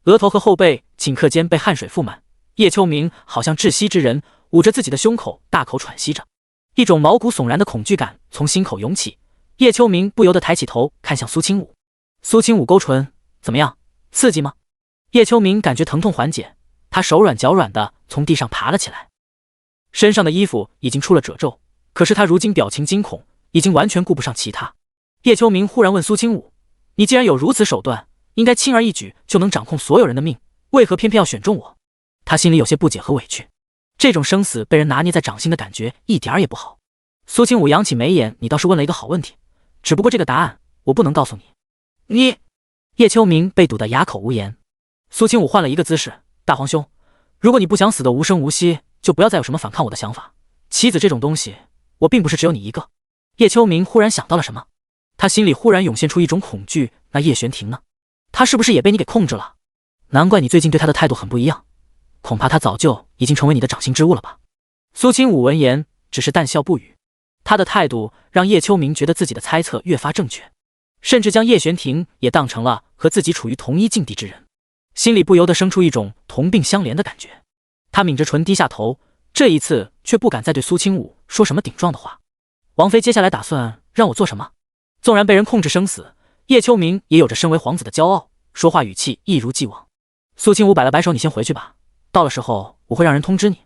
额头和后背顷刻间被汗水覆满，叶秋明好像窒息之人，捂着自己的胸口大口喘息着，一种毛骨悚然的恐惧感从心口涌起。叶秋明不由得抬起头看向苏清武。苏清武勾唇：“怎么样，刺激吗？”叶秋明感觉疼痛缓解，他手软脚软的从地上爬了起来，身上的衣服已经出了褶皱，可是他如今表情惊恐，已经完全顾不上其他。叶秋明忽然问苏清武：“你既然有如此手段，应该轻而易举就能掌控所有人的命，为何偏偏要选中我？”他心里有些不解和委屈，这种生死被人拿捏在掌心的感觉一点儿也不好。苏清武扬起眉眼：“你倒是问了一个好问题，只不过这个答案我不能告诉你。”你……叶秋明被堵得哑口无言。苏清武换了一个姿势：“大皇兄，如果你不想死得无声无息，就不要再有什么反抗我的想法。棋子这种东西，我并不是只有你一个。”叶秋明忽然想到了什么，他心里忽然涌现出一种恐惧，那叶玄庭呢？他是不是也被你给控制了？难怪你最近对他的态度很不一样，恐怕他早就已经成为你的掌心之物了吧？苏清武闻言只是淡笑不语，他的态度让叶秋明觉得自己的猜测越发正确，甚至将叶玄庭也当成了和自己处于同一境地之人，心里不由得生出一种同病相怜的感觉。他抿着唇低下头，这一次却不敢再对苏清武说什么顶撞的话。王妃接下来打算让我做什么？纵然被人控制生死，叶秋明也有着身为皇子的骄傲，说话语气一如既往。苏清武摆了摆手：“你先回去吧，到了时候我会让人通知你，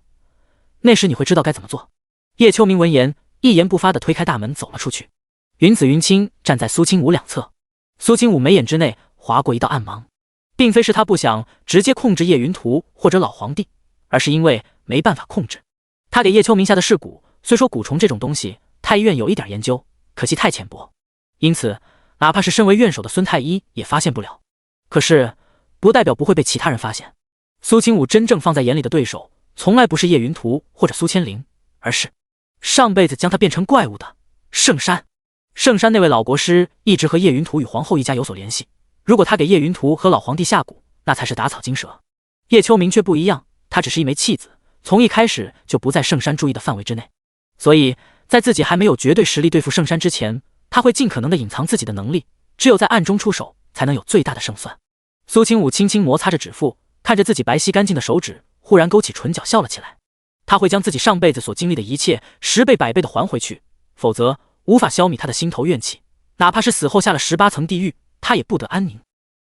那时你会知道该怎么做。”叶秋明闻言一言不发地推开大门走了出去。云子云清站在苏清武两侧，苏清武眉眼之内划过一道暗芒，并非是他不想直接控制叶云图或者老皇帝，而是因为没办法控制。他给叶秋明下的是蛊，虽说蛊虫这种东西太医院有一点研究，可惜太浅薄，因此哪怕是身为院首的孙太医也发现不了。可是不代表不会被其他人发现。苏清武真正放在眼里的对手，从来不是叶云图或者苏千灵，而是上辈子将他变成怪物的圣山。圣山那位老国师一直和叶云图与皇后一家有所联系，如果他给叶云图和老皇帝下蛊，那才是打草惊蛇。叶秋明却不一样，他只是一枚弃子，从一开始就不在圣山注意的范围之内，所以在自己还没有绝对实力对付圣山之前，他会尽可能的隐藏自己的能力，只有在暗中出手才能有最大的胜算。苏清武轻轻摩擦着指腹，看着自己白皙干净的手指，忽然勾起唇角笑了起来。他会将自己上辈子所经历的一切10倍100倍的还回去，否则无法消弭他的心头怨气，哪怕是死后下了18层地狱，他也不得安宁。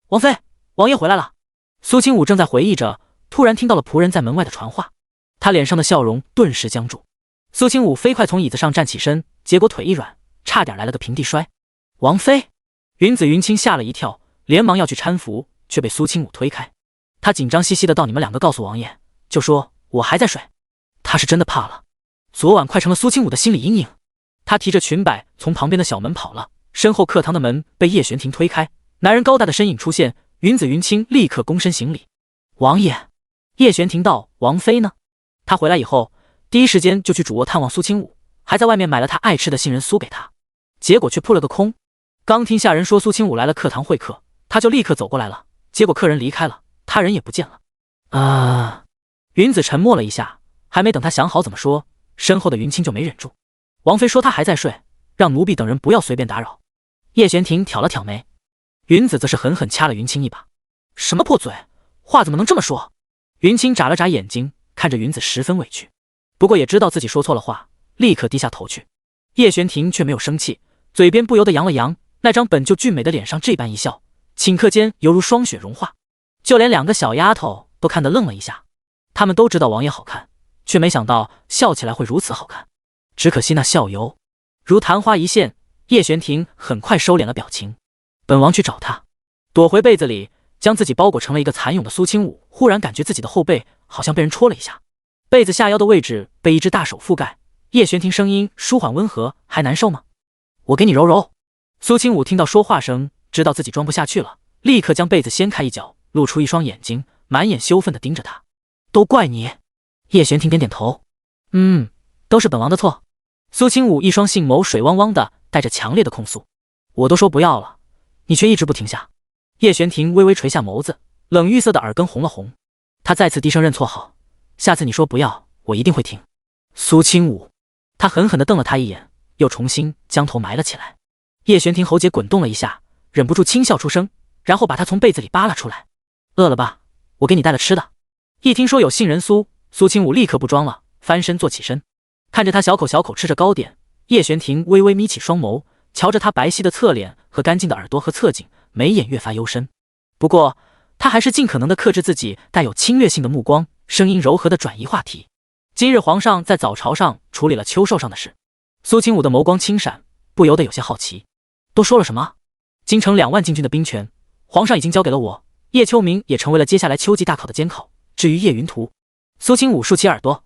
王妃，王爷回来了。苏清武正在回忆着，突然听到了仆人在门外的传话，他脸上的笑容顿时僵住。苏清武飞快从椅子上站起身，结果腿一软，差点来了个平地摔。王妃！云子云清吓了一跳，连忙要去搀扶，却被苏清武推开。他紧张兮兮的道：“你们2个告诉王爷，就说我还在睡。”他是真的怕了，昨晚快成了苏清武的心理阴影。他提着裙摆从旁边的小门跑了，身后课堂的门被叶玄庭推开，男人高大的身影出现，云子云清立刻躬身行礼。王爷。叶玄庭道：“王妃呢？”他回来以后第一时间就去主卧探望苏清武，还在外面买了他爱吃的杏仁酥给他，结果却扑了个空。刚听下人说苏清武来了课堂会客，他就立刻走过来了，结果客人离开了，他人也不见了。云子沉默了一下，还没等他想好怎么说，身后的云清就没忍住：“王妃说他还在睡，让奴婢等人不要随便打扰。”叶玄庭挑了挑眉，云子则是狠狠掐了云清一把：“什么破嘴，话怎么能这么说？”云清眨了眨眼睛，看着云子十分委屈，不过也知道自己说错了话，立刻低下头去。叶玄庭却没有生气，嘴边不由得扬了扬，那张本就俊美的脸上这般一笑，顷刻间犹如霜雪融化，就连2个小丫头都看得愣了一下。他们都知道王爷好看，却没想到笑起来会如此好看，只可惜那笑由如昙花一现。叶玄庭很快收敛了表情，本王去找他。躲回被子里，将自己包裹成了一个蚕蛹的苏清武，忽然感觉自己的后背好像被人戳了一下，被子下腰的位置被一只大手覆盖。叶璇婷声音舒缓温和：“还难受吗？我给你揉揉。”苏清武听到说话声，知道自己装不下去了，立刻将被子掀开一角，露出一双眼睛，满眼羞愤地盯着他。都怪你。叶璇婷点点头，都是本王的错。苏清武一双杏眸水汪汪的，带着强烈的控诉。我都说不要了，你却一直不停下。叶璇婷微微垂下眸子，冷玉色的耳根红了红。他再次低声认错好，下次你说不要，我一定会听。苏清武，他狠狠地瞪了他一眼，又重新将头埋了起来。叶璇婷喉结滚动了一下，忍不住轻笑出声，然后把他从被子里扒拉出来。饿了吧？我给你带了吃的。一听说有杏仁酥，苏清武立刻不装了，翻身坐起身，看着他小口小口吃着糕点。叶璇婷微微眯起双眸，瞧着他白皙的侧脸和干净的耳朵和侧颈，眉眼越发幽深。不过他还是尽可能的克制自己带有侵略性的目光，声音柔和的转移话题。今日皇上在早朝上处理了秋寿上的事。苏清武的眸光轻闪，不由得有些好奇。都说了什么？京城2万禁军的兵权，皇上已经交给了我，叶秋明也成为了接下来秋季大考的监考。至于叶云图，苏清武竖起耳朵。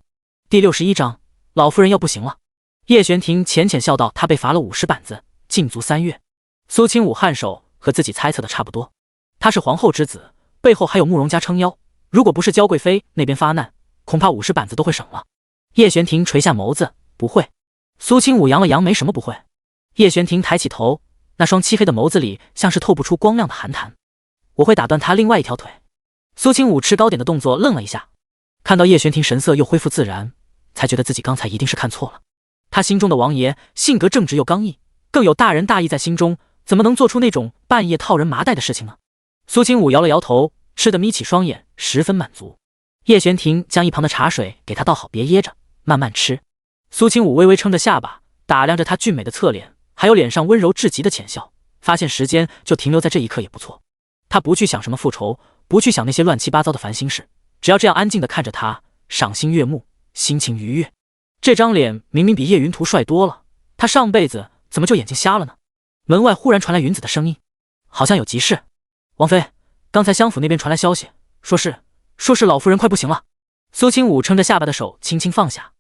第61章，老夫人要不行了。叶璇婷浅浅笑道：“他被罚了50板子，禁足3月。”苏清武颔首，和自己猜测的差不多。他是皇后之子，背后还有慕容家撑腰，如果不是娇贵妃那边发难，恐怕50板子都会省了。叶璇婷垂下眸子：“不会。”苏清武扬了扬眉：“什么不会？”叶璇婷抬起头，那双漆黑的眸子里像是透不出光亮的寒潭。“我会打断他另外一条腿。”苏清武吃糕点的动作愣了一下，看到叶璇婷神色又恢复自然，才觉得自己刚才一定是看错了。他心中的王爷性格正直又刚毅，更有大仁大义在心中，怎么能做出那种半夜套人麻袋的事情呢？苏清武摇了摇头，吃得眯起双眼，十分满足。叶璇婷将一旁的茶水给他倒好，别噎着，慢慢吃。苏清武微微撑着下巴，打量着他俊美的侧脸，还有脸上温柔至极的浅笑，发现时间就停留在这一刻也不错。他不去想什么复仇，不去想那些乱七八糟的烦心事，只要这样安静地看着他，赏心悦目，心情愉悦。这张脸明明比叶云图帅多了，他上辈子怎么就眼睛瞎了呢？门外忽然传来云子的声音，好像有急事。王妃，刚才襄府那边传来消息，说是老夫人快不行了。苏清武撑着下巴的手轻轻放下，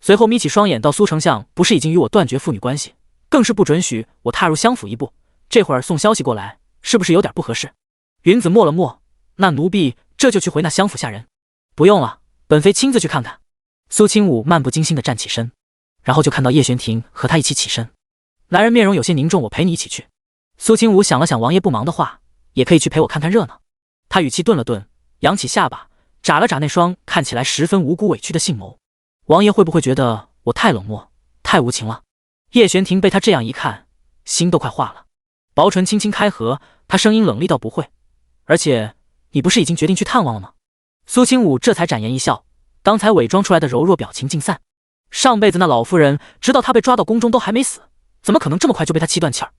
随后眯起双眼道：“苏丞相不是已经与我断绝父女关系，更是不准许我踏入襄府一步，这会儿送消息过来，是不是有点不合适？”云子默了默：“那奴婢这就去回那襄府下人。”“不用了，本妃亲自去看看。”苏清武漫不经心地站起身，然后就看到叶璇婷和他一起起身。来人面容有些凝重：“我陪你一起去。”苏清武想了想王爷不忙的话，也可以去陪我看看热闹。他语气顿了顿，扬起下巴，眨了眨那双看起来十分无辜委屈的杏眸。“王爷会不会觉得我太冷漠，太无情了？”叶璇婷被他这样一看，心都快化了，薄唇轻轻开合，他声音冷厉道：“不会。而且你不是已经决定去探望了吗？”苏清武这才展颜一笑，刚才伪装出来的柔弱表情尽散。上辈子那老夫人直到他被抓到宫中都还没死，怎么可能这么快就被他气断气儿？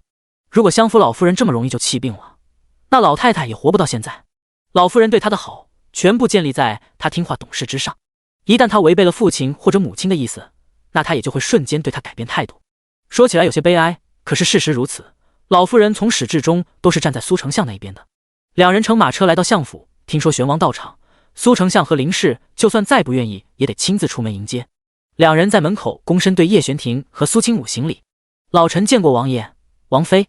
如果襄府老夫人这么容易就气病了，那老太太也活不到现在。老夫人对他的好，全部建立在他听话懂事之上。一旦他违背了父亲或者母亲的意思，那他也就会瞬间对他改变态度。说起来有些悲哀，可是事实如此。老夫人从始至终都是站在苏丞相那一边的。两人乘马车来到相府，听说玄王到场，苏丞相和林氏就算再不愿意，也得亲自出门迎接。两人在门口躬身对叶璇婷和苏清武行礼：“老臣见过王爷、王妃。”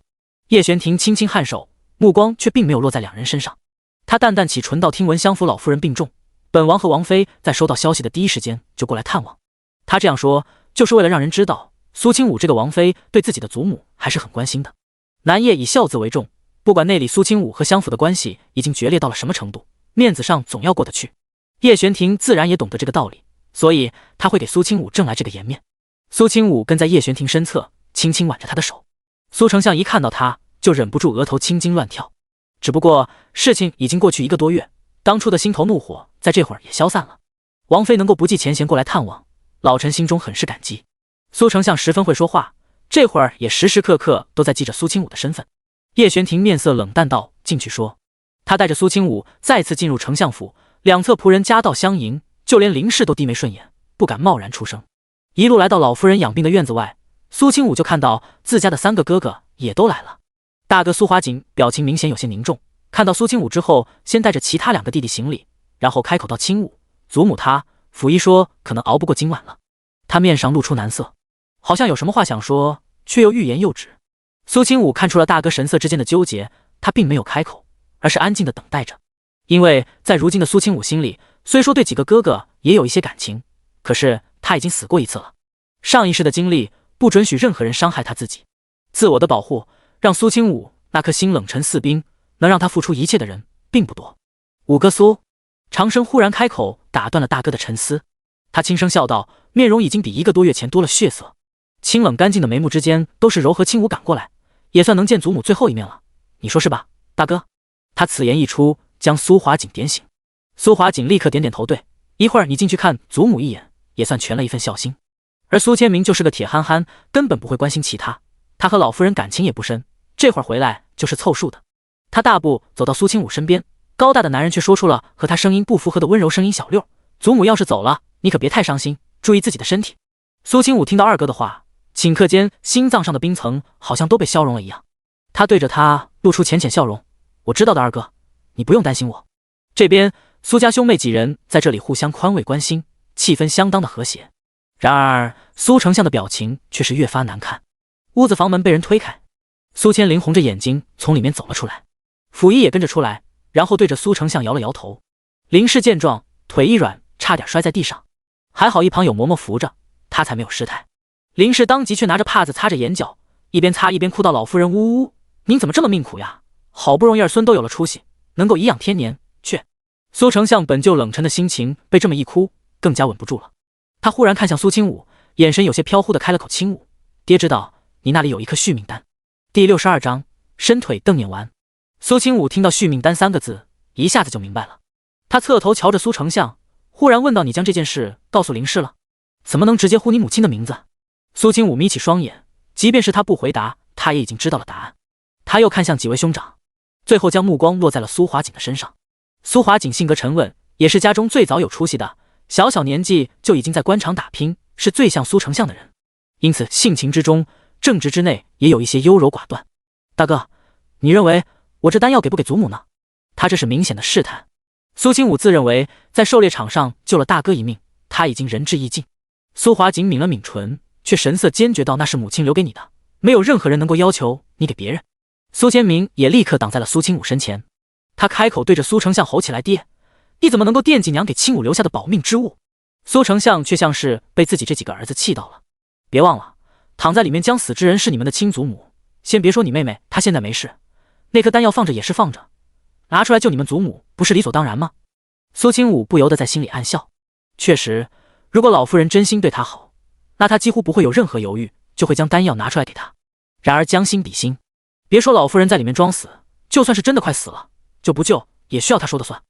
叶璇婷轻轻颔首，目光却并没有落在两人身上。他淡淡起唇道：“听闻襄府老夫人病重，本王和王妃在收到消息的第一时间就过来探望。”他这样说，就是为了让人知道苏清武这个王妃对自己的祖母还是很关心的。南叶以孝字为重，不管内里苏清武和襄府的关系已经决裂到了什么程度，面子上总要过得去。叶璇婷自然也懂得这个道理，所以他会给苏清武挣来这个颜面。苏清武跟在叶璇婷身侧，轻轻挽着她的手。苏丞相一看到他，就忍不住额头青筋乱跳。只不过事情已经过去1个多月，当初的心头怒火在这会儿也消散了。王妃能够不计前嫌过来探望，老臣心中很是感激。苏丞相十分会说话，这会儿也时时刻刻都在记着苏清武的身份。叶璇婷面色冷淡道：“进去说。”他带着苏清武再次进入丞相府，两侧仆人夹道相迎，就连林氏都低眉顺眼，不敢贸然出声。一路来到老夫人养病的院子外，苏清武就看到自家的3个哥哥也都来了。大哥苏华锦表情明显有些凝重，看到苏清武之后，先带着其他2个弟弟行礼，然后开口道：“清武，祖母她，府医说可能熬不过今晚了。”他面上露出难色，好像有什么话想说，却又欲言又止。苏清武看出了大哥神色之间的纠结，他并没有开口，而是安静的等待着。因为在如今的苏清武心里，虽说对几个哥哥也有一些感情，可是他已经死过一次了。上一世的经历不准许任何人伤害他自己，自我的保护让苏清武那颗心冷沉似冰，能让他付出一切的人并不多。五哥苏长生忽然开口，打断了大哥的沉思。他轻声笑道，面容已经比1个多月前多了血色，清冷干净的眉目之间都是柔和。清武赶过来，也算能见祖母最后一面了，你说是吧，大哥？他此言一出，将苏华锦点醒。苏华锦立刻点点头，对，一会儿你进去看祖母一眼，也算全了一份孝心。而苏千明就是个铁憨憨，根本不会关心其他，他和老夫人感情也不深，这会儿回来就是凑数的。他大步走到苏清武身边，高大的男人却说出了和他声音不符合的温柔声音：“小六，祖母要是走了，你可别太伤心，注意自己的身体。”苏清武听到二哥的话，顷刻间心脏上的冰层好像都被消融了一样，他对着他露出浅浅笑容：“我知道的，二哥，你不用担心我。”这边苏家兄妹几人在这里互相宽慰关心，气氛相当的和谐。然而苏丞相的表情却是越发难看。屋子房门被人推开，苏千灵红着眼睛从里面走了出来，府医也跟着出来，然后对着苏丞相摇了摇头。林氏见状，腿一软，差点摔在地上，还好一旁有嬷嬷扶着，他才没有失态。林氏当即却拿着帕子擦着眼角，一边擦一边哭道：“老夫人，呜呜，您怎么这么命苦呀？好不容易儿孙都有了出息，能够颐养天年，却……”苏丞相本就冷沉的心情被这么一哭，更加稳不住了。他忽然看向苏清武，眼神有些飘忽的开了口：“清武，爹知道你那里有一颗续命丹。”第62章伸腿瞪眼丸。苏清武听到续命丹3个字，一下子就明白了。他侧头瞧着苏丞相，忽然问道：“你将这件事告诉林氏了？怎么能直接呼你母亲的名字？”苏清武眯起双眼，即便是他不回答，他也已经知道了答案。他又看向几位兄长，最后将目光落在了苏华锦的身上。苏华锦性格沉稳，也是家中最早有出息的，小小年纪就已经在官场打拼，是最像苏丞相的人，因此性情之中、正直之内也有一些优柔寡断。大哥，你认为我这丹药给不给祖母呢？他这是明显的试探。苏清武自认为在狩猎场上救了大哥一命，他已经仁至义尽。苏华锦抿了抿唇，却神色坚决道：“那是母亲留给你的，没有任何人能够要求你给别人。”苏千明也立刻挡在了苏清武身前，他开口对着苏丞相吼起来：“爹，你怎么能够惦记娘给清武留下的保命之物？”苏丞相却像是被自己这几个儿子气到了。别忘了，躺在里面将死之人是你们的亲祖母，先别说你妹妹，她现在没事，那颗丹药放着也是放着，拿出来救你们祖母，不是理所当然吗？苏清武不由得在心里暗笑。确实，如果老夫人真心对他好，那他几乎不会有任何犹豫，就会将丹药拿出来给他。然而将心比心，别说老夫人在里面装死，就算是真的快死了，救不救也需要他说了算。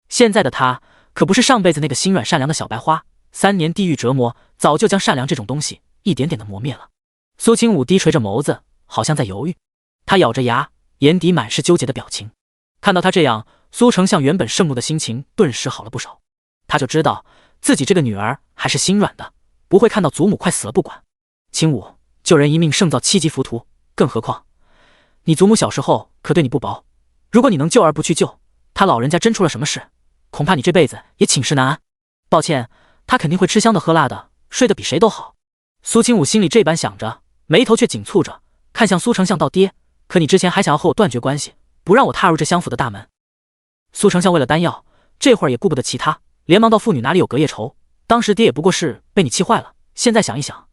现在的他可不是上辈子那个心软善良的小白花，3年地狱折磨早就将善良这种东西一点点的磨灭了。苏清武低垂着眸子，好像在犹豫。他咬着牙，眼底满是纠结的表情。看到他这样，苏丞相原本盛怒的心情顿时好了不少。他就知道自己这个女儿还是心软的，不会看到祖母快死了不管。清武，救人一命胜造7级浮屠，更何况你祖母小时候可对你不薄，如果你能救而不去救，他老人家真出了什么事，恐怕你这辈子也寝食难安。抱歉，他肯定会吃香的喝辣的，睡得比谁都好。苏清武心里这般想着，眉头却紧蹙着，看向苏丞相道：“爹，可你之前还想要和我断绝关系，不让我踏入这相府的大门。”苏丞相为了丹药，这会儿也顾不得其他，连忙道：“父女哪里有隔夜仇？当时爹也不过是被你气坏了，现在想一想，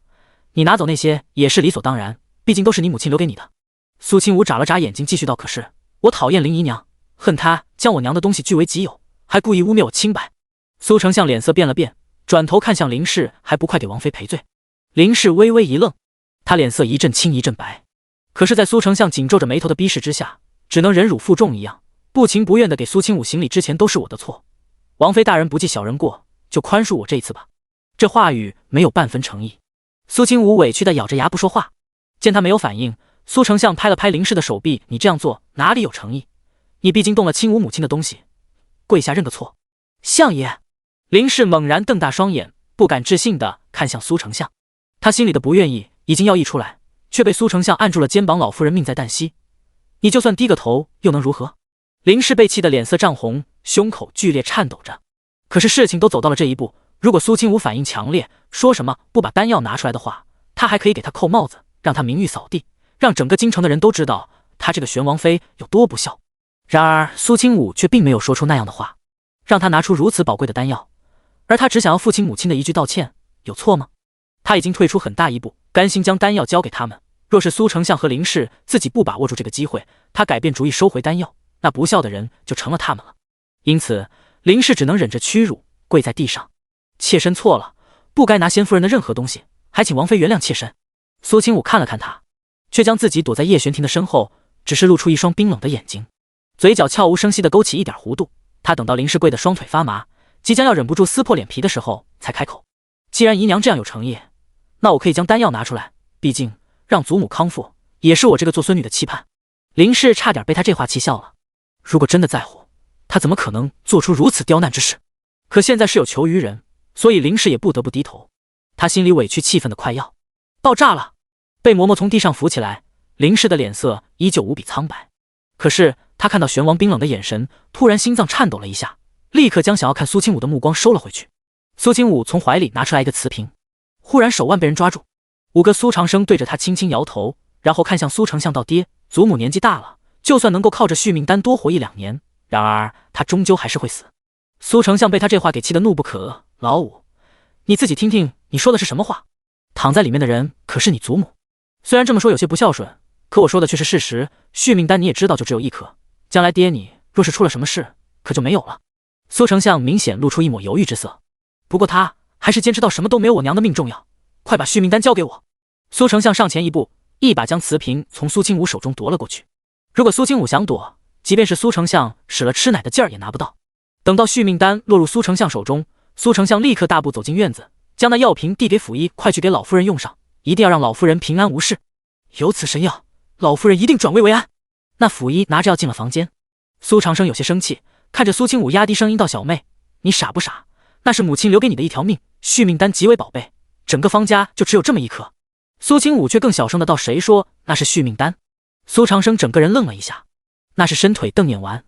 你拿走那些也是理所当然，毕竟都是你母亲留给你的。”苏清武眨了眨眼睛，继续道：“可是我讨厌林姨娘，恨她将我娘的东西据为己有，还故意污蔑我清白。”苏丞相脸色变了变，转头看向林氏：“还不快给王妃赔罪？”林氏微微一愣，他脸色一阵青一阵白，可是在苏丞相紧皱着眉头的逼视之下，只能忍辱负重一样，不情不愿地给苏清武行礼：“之前都是我的错，王妃大人不计小人过，就宽恕我这一次吧。”这话语没有半分诚意。苏清武委屈地咬着牙不说话。见他没有反应，苏丞相拍了拍林氏的手臂：“你这样做哪里有诚意？你毕竟动了清武母亲的东西，跪下认个错。”相爷。林氏猛然瞪大双眼，不敢置信地看向苏丞相，他心里的不愿意已经要溢出来，却被苏丞相按住了肩膀：“老夫人命在旦夕，你就算低个头又能如何？林氏被气得脸色涨红，胸口剧烈颤抖着。可是事情都走到了这一步，如果苏清武反应强烈，说什么不把丹药拿出来的话，他还可以给他扣帽子，让他名誉扫地，让整个京城的人都知道他这个玄王妃有多不孝。然而苏清武却并没有说出那样的话，让他拿出如此宝贵的丹药，而他只想要父亲母亲的一句道歉，有错吗？他已经退出很大一步，甘心将丹药交给他们。若是苏丞相和林氏自己不把握住这个机会，他改变主意收回丹药，那不孝的人就成了他们了。因此林氏只能忍着屈辱跪在地上，妾身错了，不该拿先夫人的任何东西，还请王妃原谅妾身。苏清武看了看他，却将自己躲在叶玄庭的身后，只是露出一双冰冷的眼睛，嘴角悄无声息地勾起一点弧度。他等到林氏跪得双腿发麻，即将要忍不住撕破脸皮的时候，才开口：既然姨娘这样有诚意，那我可以将丹药拿出来，毕竟让祖母康复也是我这个做孙女的期盼。林氏差点被他这话气笑了，如果真的在乎，他怎么可能做出如此刁难之事？可现在事有求于人，所以林氏也不得不低头。他心里委屈气愤的快要爆炸了。被嬷嬷从地上扶起来，林氏的脸色依旧无比苍白。可是他看到玄王冰冷的眼神，突然心脏颤抖了一下，立刻将想要看苏清武的目光收了回去。苏清武从怀里拿出来一个瓷瓶，忽然手腕被人抓住。五个苏长生对着他轻轻摇头，然后看向苏丞相道：爹，祖母年纪大了，就算能够靠着续命丹多活1-2年，然而他终究还是会死。苏丞相被他这话给气得怒不可遏：老五，你自己听听你说的是什么话？躺在里面的人可是你祖母。虽然这么说有些不孝顺，可我说的却是事实。续命丹你也知道就只有1颗，将来爹你若是出了什么事，可就没有了。苏丞相明显露出一抹犹豫之色，不过他还是坚持到什么都没有我娘的命重要，快把续命丹交给我。苏丞相上前一步，一把将瓷瓶从苏清武手中夺了过去。如果苏清武想躲，即便是苏丞相使了吃奶的劲儿也拿不到。等到续命丹落入苏丞相手中，苏丞相立刻大步走进院子，将那药瓶递给府医：快去给老夫人用上，一定要让老夫人平安无事。有此神药，老夫人一定转危为安。那府医拿着药进了房间。苏长生有些生气，看着苏清武压低声音道：小妹，你傻不傻？那是母亲留给你的一条命，续命丹极为宝贝，整个方家就只有这么1颗。苏清武却更小声的道：谁说那是续命丹？苏长生整个人愣了一下，那是伸腿瞪眼丸。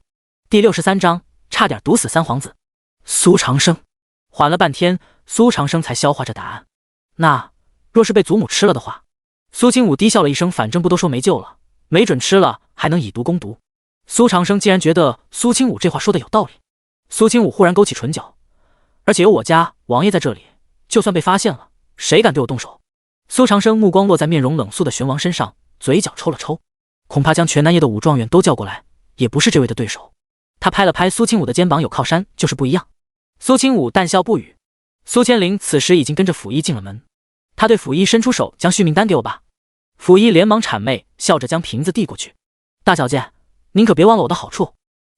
第63章差点毒死三皇子。苏长生缓了半天，苏长生才消化着答案。那若是被祖母吃了的话？苏清武低笑了一声，反正不都说没救了，没准吃了还能以毒攻毒。苏长生竟然觉得苏清武这话说的有道理。苏清武忽然勾起唇角，而且有我家王爷在这里，就算被发现了，谁敢对我动手？苏长生目光落在面容冷肃的玄王身上，嘴角抽了抽，恐怕将全南叶的武状元都叫过来，也不是这位的对手。他拍了拍苏清武的肩膀，有靠山就是不一样。苏清武淡笑不语。苏千灵此时已经跟着府医进了门，他对府医伸出手：将续命丹给我吧。府医连忙谄媚，笑着将瓶子递过去：大小姐，您可别忘了我的好处。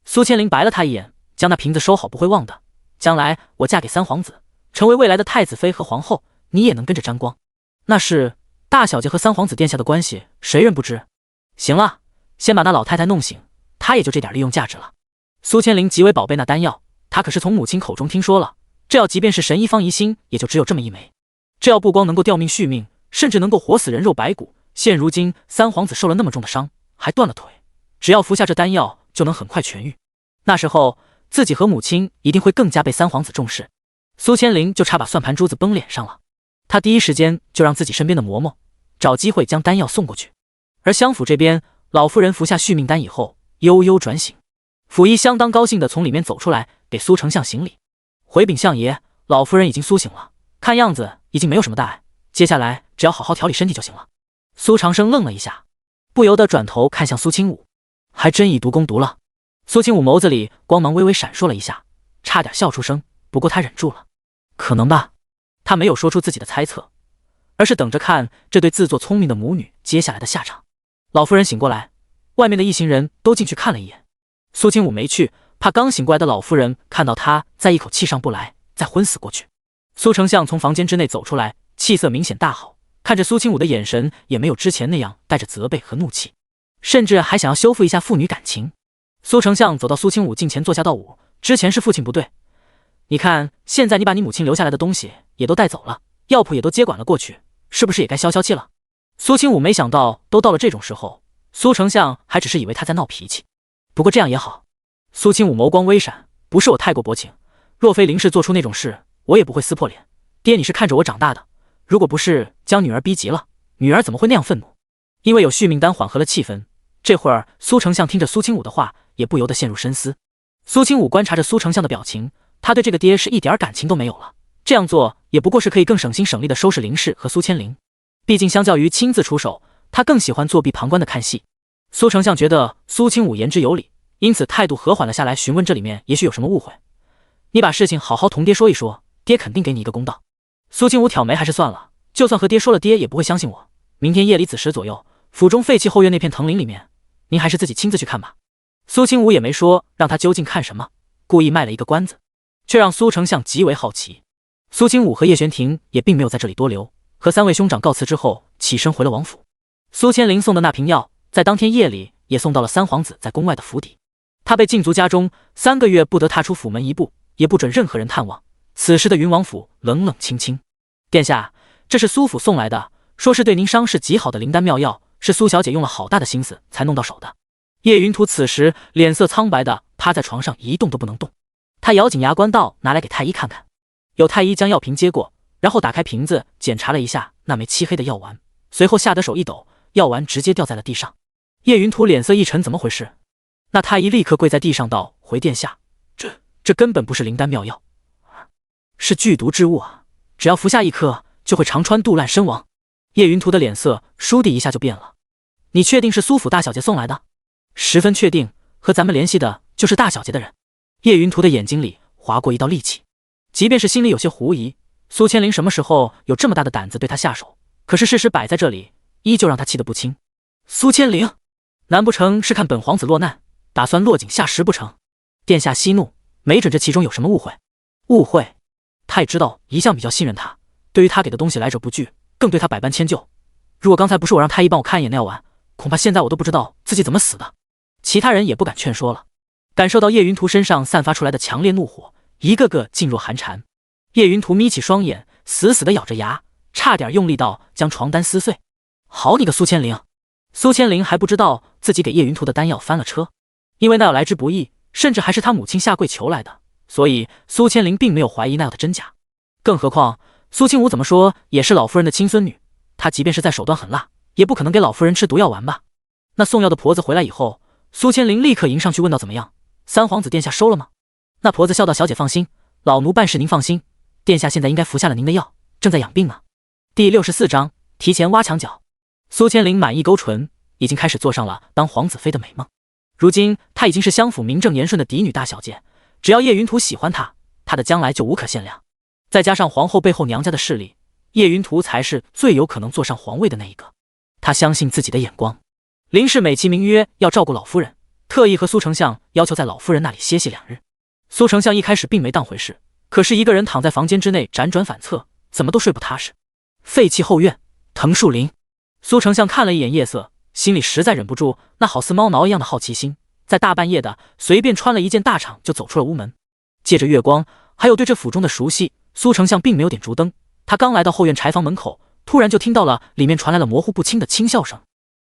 苏千灵白了他一眼，将那瓶子收好，不会忘的。将来我嫁给三皇子，成为未来的太子妃和皇后，你也能跟着沾光。那是大小姐和三皇子殿下的关系，谁人不知？行了，先把那老太太弄醒，她也就这点利用价值了。苏千灵极为宝贝那丹药，她可是从母亲口中听说了，这药即便是神医方怡心，也就只有这么1枚。这药不光能够吊命续命，甚至能够活死人肉白骨。现如今三皇子受了那么重的伤，还断了腿，只要服下这丹药，就能很快痊愈。那时候自己和母亲一定会更加被三皇子重视。苏千灵就差把算盘珠子崩脸上了。他第一时间就让自己身边的嬷嬷找机会将丹药送过去。而襄府这边，老夫人服下续命丹以后，悠悠转醒。府医相当高兴地从里面走出来，给苏丞相行礼：回禀相爷，老夫人已经苏醒了，看样子已经没有什么大碍，接下来只要好好调理身体就行了。苏长生愣了一下，不由得转头看向苏清武，还真以毒攻毒了。苏清武眸子里光芒微微闪烁了一下，差点笑出声，不过他忍住了。可能吧。他没有说出自己的猜测，而是等着看这对自作聪明的母女接下来的下场。老夫人醒过来，外面的一行人都进去看了一眼。苏清武没去，怕刚醒过来的老夫人看到他再一口气上不来，再昏死过去。苏丞相从房间之内走出来，气色明显大好，看着苏清武的眼神也没有之前那样带着责备和怒气，甚至还想要修复一下父女感情。苏丞相走到苏清武近前坐下道：武，之前是父亲不对，你看现在你把你母亲留下来的东西也都带走了，药铺也都接管了过去，是不是也该消消气了？苏清武没想到都到了这种时候，苏丞相还只是以为他在闹脾气。不过这样也好。苏清武眸光微闪，不是我太过薄情，若非林氏做出那种事，我也不会撕破脸。爹，你是看着我长大的，如果不是将女儿逼急了，女儿怎么会那样愤怒？因为有续命丹缓和了气氛，这会儿苏丞相听着苏清武的话，也不由得陷入深思。苏清武观察着苏丞相的表情，他对这个爹是一点感情都没有了。这样做也不过是可以更省心省力的收拾林氏和苏千灵。毕竟相较于亲自出手，他更喜欢作壁旁观的看戏。苏丞相觉得苏清武言之有理，因此态度和缓了下来，询问这里面也许有什么误会。你把事情好好同爹说一说，爹肯定给你一个公道。苏清武挑眉，还是算了，就算和爹说了，爹也不会相信我。明天夜里子时左右，府中废弃后院那片藤林里面，您还是自己亲自去看吧。苏清武也没说让他究竟看什么，故意卖了一个关子，却让苏丞相极为好奇。苏清武和叶玄庭也并没有在这里多留，和三位兄长告辞之后，起身回了王府。苏千灵送的那瓶药，在当天夜里也送到了三皇子在宫外的府邸。他被禁足家中，3个月不得踏出府门一步，也不准任何人探望。此时的云王府冷冷清清。殿下，这是苏府送来的，说是对您伤势极好的灵丹妙药，是苏小姐用了好大的心思才弄到手的。叶云图此时脸色苍白的趴在床上，一动都不能动。他咬紧牙关道：“拿来给太医看看。”有太医将药瓶接过，然后打开瓶子检查了一下那枚漆黑的药丸，随后吓得手一抖，药丸直接掉在了地上。叶云图脸色一沉，怎么回事？那太医立刻跪在地上道：“回殿下，这根本不是灵丹妙药，是剧毒之物啊！只要服下一颗，就会肠穿肚烂身亡。”叶云图的脸色倏地一下就变了。你确定是苏府大小姐送来的？十分确定，和咱们联系的就是大小姐的人。叶云图的眼睛里划过一道戾气，即便是心里有些狐疑，苏千灵什么时候有这么大的胆子对他下手？可是事实摆在这里，依旧让他气得不轻。苏千灵，难不成是看本皇子落难，打算落井下石不成？殿下息怒，没准这其中有什么误会。误会？他也知道一向比较信任他，对于他给的东西来者不拒，更对他百般迁就。如果刚才不是我让太医帮我看一眼那药丸，恐怕现在我都不知道自己怎么死的。其他人也不敢劝说了，感受到叶云图身上散发出来的强烈怒火，一个个噤若寒蝉。叶云图眯起双眼，死死地咬着牙，差点用力到将床单撕碎。好你个苏千灵！苏千灵还不知道自己给叶云图的丹药翻了车，因为那药来之不易，甚至还是他母亲下跪求来的，所以苏千灵并没有怀疑那药的真假。更何况苏清武怎么说也是老夫人的亲孙女，她即便是再手段狠辣，也不可能给老夫人吃毒药丸吧？那送药的婆子回来以后，苏千灵立刻迎上去问道：“怎么样？三皇子殿下收了吗？”那婆子笑道：“小姐放心，老奴办事您放心。殿下现在应该服下了您的药，正在养病呢。”第64章提前挖墙脚。苏千灵满意勾唇，已经开始做上了当皇子妃的美梦。如今她已经是襄府名正言顺的嫡女大小姐，只要叶云图喜欢她，她的将来就无可限量。再加上皇后背后娘家的势力，叶云图才是最有可能坐上皇位的那一个。她相信自己的眼光。林氏美其名曰要照顾老夫人，特意和苏丞相要求在老夫人那里歇息2日。苏丞相一开始并没当回事，可是一个人躺在房间之内辗转反侧，怎么都睡不踏实。废弃后院，藤树林。苏丞相看了一眼夜色，心里实在忍不住那好似猫挠一样的好奇心，在大半夜的随便穿了一件大氅就走出了屋门。借着月光，还有对这府中的熟悉，苏丞相并没有点烛灯。他刚来到后院柴房门口，突然就听到了里面传来了模糊不清的轻笑声。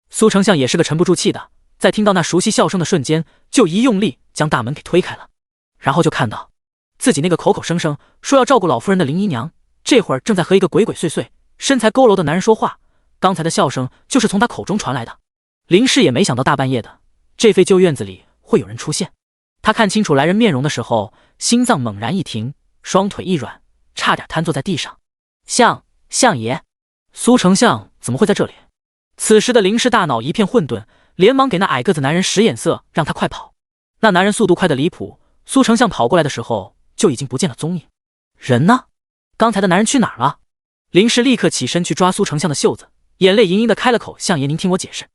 苏丞相也是个沉不住气的，在听到那熟悉笑声的瞬间，就一用力将大门给推开了，然后就看到自己那个口口声声说要照顾老夫人的林姨娘，这会儿正在和一个鬼鬼祟祟、身材佝偻的男人说话。刚才的笑声就是从他口中传来的。林氏也没想到大半夜的这废旧院子里会有人出现。他看清楚来人面容的时候，心脏猛然一停，双腿一软，差点瘫坐在地上。相爷，苏丞相怎么会在这里？此时的林氏大脑一片混沌，连忙给那矮个子男人使眼色，让他快跑。那男人速度快得离谱，苏丞相跑过来的时候就已经不见了踪影。人呢？刚才的男人去哪儿了？林氏立刻起身去抓苏丞相的袖子，眼泪盈盈的开了口：“相爷，您听我解释。”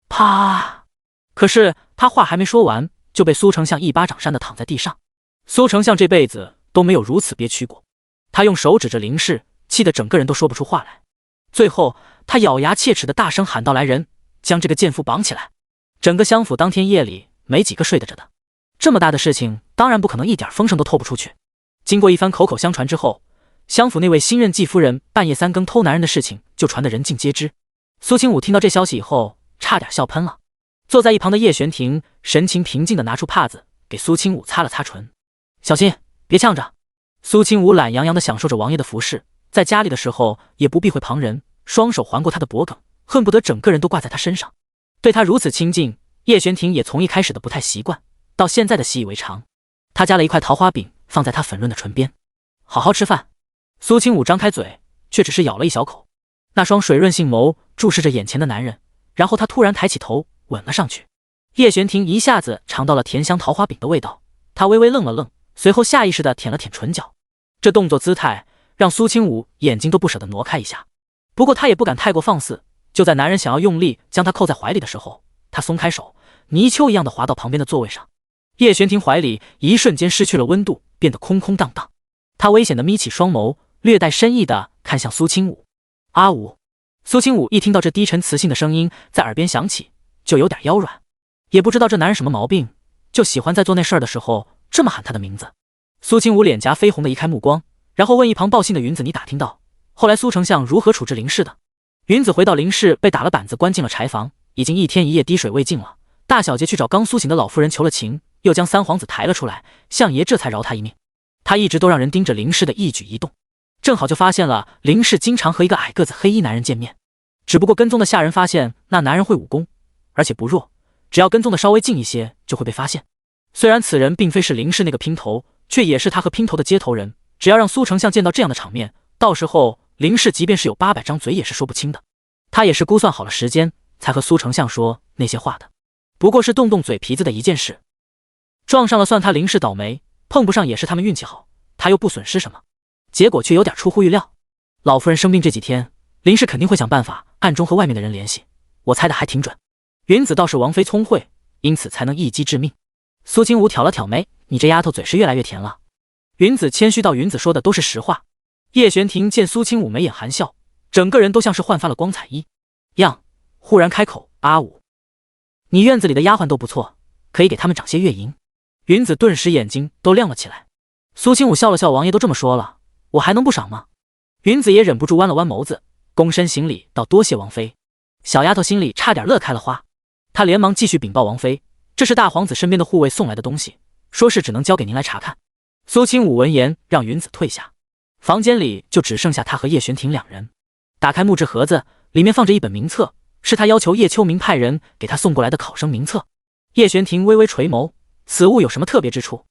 啪！可是他话还没说完，就被苏丞相一巴掌扇得躺在地上。苏丞相这辈子都没有如此憋屈过，他用手指着林氏，气得整个人都说不出话来。最后他咬牙切齿的大声喊道：“来人，将这个贱妇绑起来！”整个襄府当天夜里没几个睡得着的，这么大的事情当然不可能一点风声都透不出去。经过一番口口相传之后，襄府那位新任继夫人半夜3更偷男人的事情就传得人尽皆知。苏清武听到这消息以后，差点笑喷了。坐在一旁的叶玄庭神情平静地拿出帕子给苏清武擦了擦唇，小心别呛着。苏清武懒洋洋地享受着王爷的服侍，在家里的时候也不避讳旁人，双手环过他的脖颈，恨不得整个人都挂在他身上。对他如此亲近，叶玄庭也从一开始的不太习惯，到现在的习以为常。他夹了一块桃花饼放在他粉润的唇边，好好吃饭。苏清武张开嘴，却只是咬了一小口，那双水润杏眸注视着眼前的男人，然后他突然抬起头吻了上去。叶玄庭一下子尝到了甜香桃花饼的味道，他微微愣了愣，随后下意识地舔了舔唇角。这动作姿态让苏清武眼睛都不舍得挪开一下，不过他也不敢太过放肆。就在男人想要用力将他扣在怀里的时候，他松开手，泥鳅一样的滑到旁边的座位上。叶玄庭怀里一瞬间失去了温度，变得空空荡荡。他危险地眯起双眸，略带深意地看向苏清武。阿武。苏清武一听到这低沉磁性的声音在耳边响起，就有点腰软。也不知道这男人什么毛病，就喜欢在做那事儿的时候这么喊他的名字。苏清武脸颊绯红的移开目光，然后问一旁报信的云子：“你打听到后来苏丞相如何处置林氏的？”云子回到林氏被打了板子关进了柴房，已经1天1夜滴水未进了。大小姐去找刚苏醒的老夫人求了情，又将三皇子抬了出来，相爷这才饶他一命。他一直都让人盯着林氏的一举一动，正好就发现了林氏经常和一个矮个子黑衣男人见面。只不过跟踪的下人发现那男人会武功，而且不弱，只要跟踪的稍微近一些就会被发现。虽然此人并非是林氏那个姘头，却也是他和姘头的接头人。只要让苏丞相见到这样的场面，到时候林氏即便是有800张嘴也是说不清的。他也是估算好了时间才和苏丞相说那些话的，不过是动动嘴皮子的一件事。撞上了算他林氏倒霉，碰不上也是他们运气好，他又不损失什么。结果却有点出乎预料，老夫人生病这几天，林氏肯定会想办法暗中和外面的人联系，我猜的还挺准。云子倒是王妃聪慧，因此才能一击致命。苏清武挑了挑眉，你这丫头嘴是越来越甜了。云子谦虚道，云子说的都是实话。叶玄庭见苏清武眉眼含笑，整个人都像是焕发了光彩一样，忽然开口：“阿武，你院子里的丫鬟都不错，可以给他们涨些月银。”云子顿时眼睛都亮了起来。苏清武笑了笑，王爷都这么说了，我还能不赏吗？云子也忍不住弯了弯眸子，躬身行礼道：“多谢王妃。”小丫头心里差点乐开了花，她连忙继续禀报王妃：“这是大皇子身边的护卫送来的东西，说是只能交给您来查看。”苏清武闻言让云子退下，房间里就只剩下他和叶玄庭两人。打开木质盒子，里面放着一本名册，是他要求叶秋明派人给他送过来的考生名册。叶玄庭微微垂眸，此物有什么特别之处？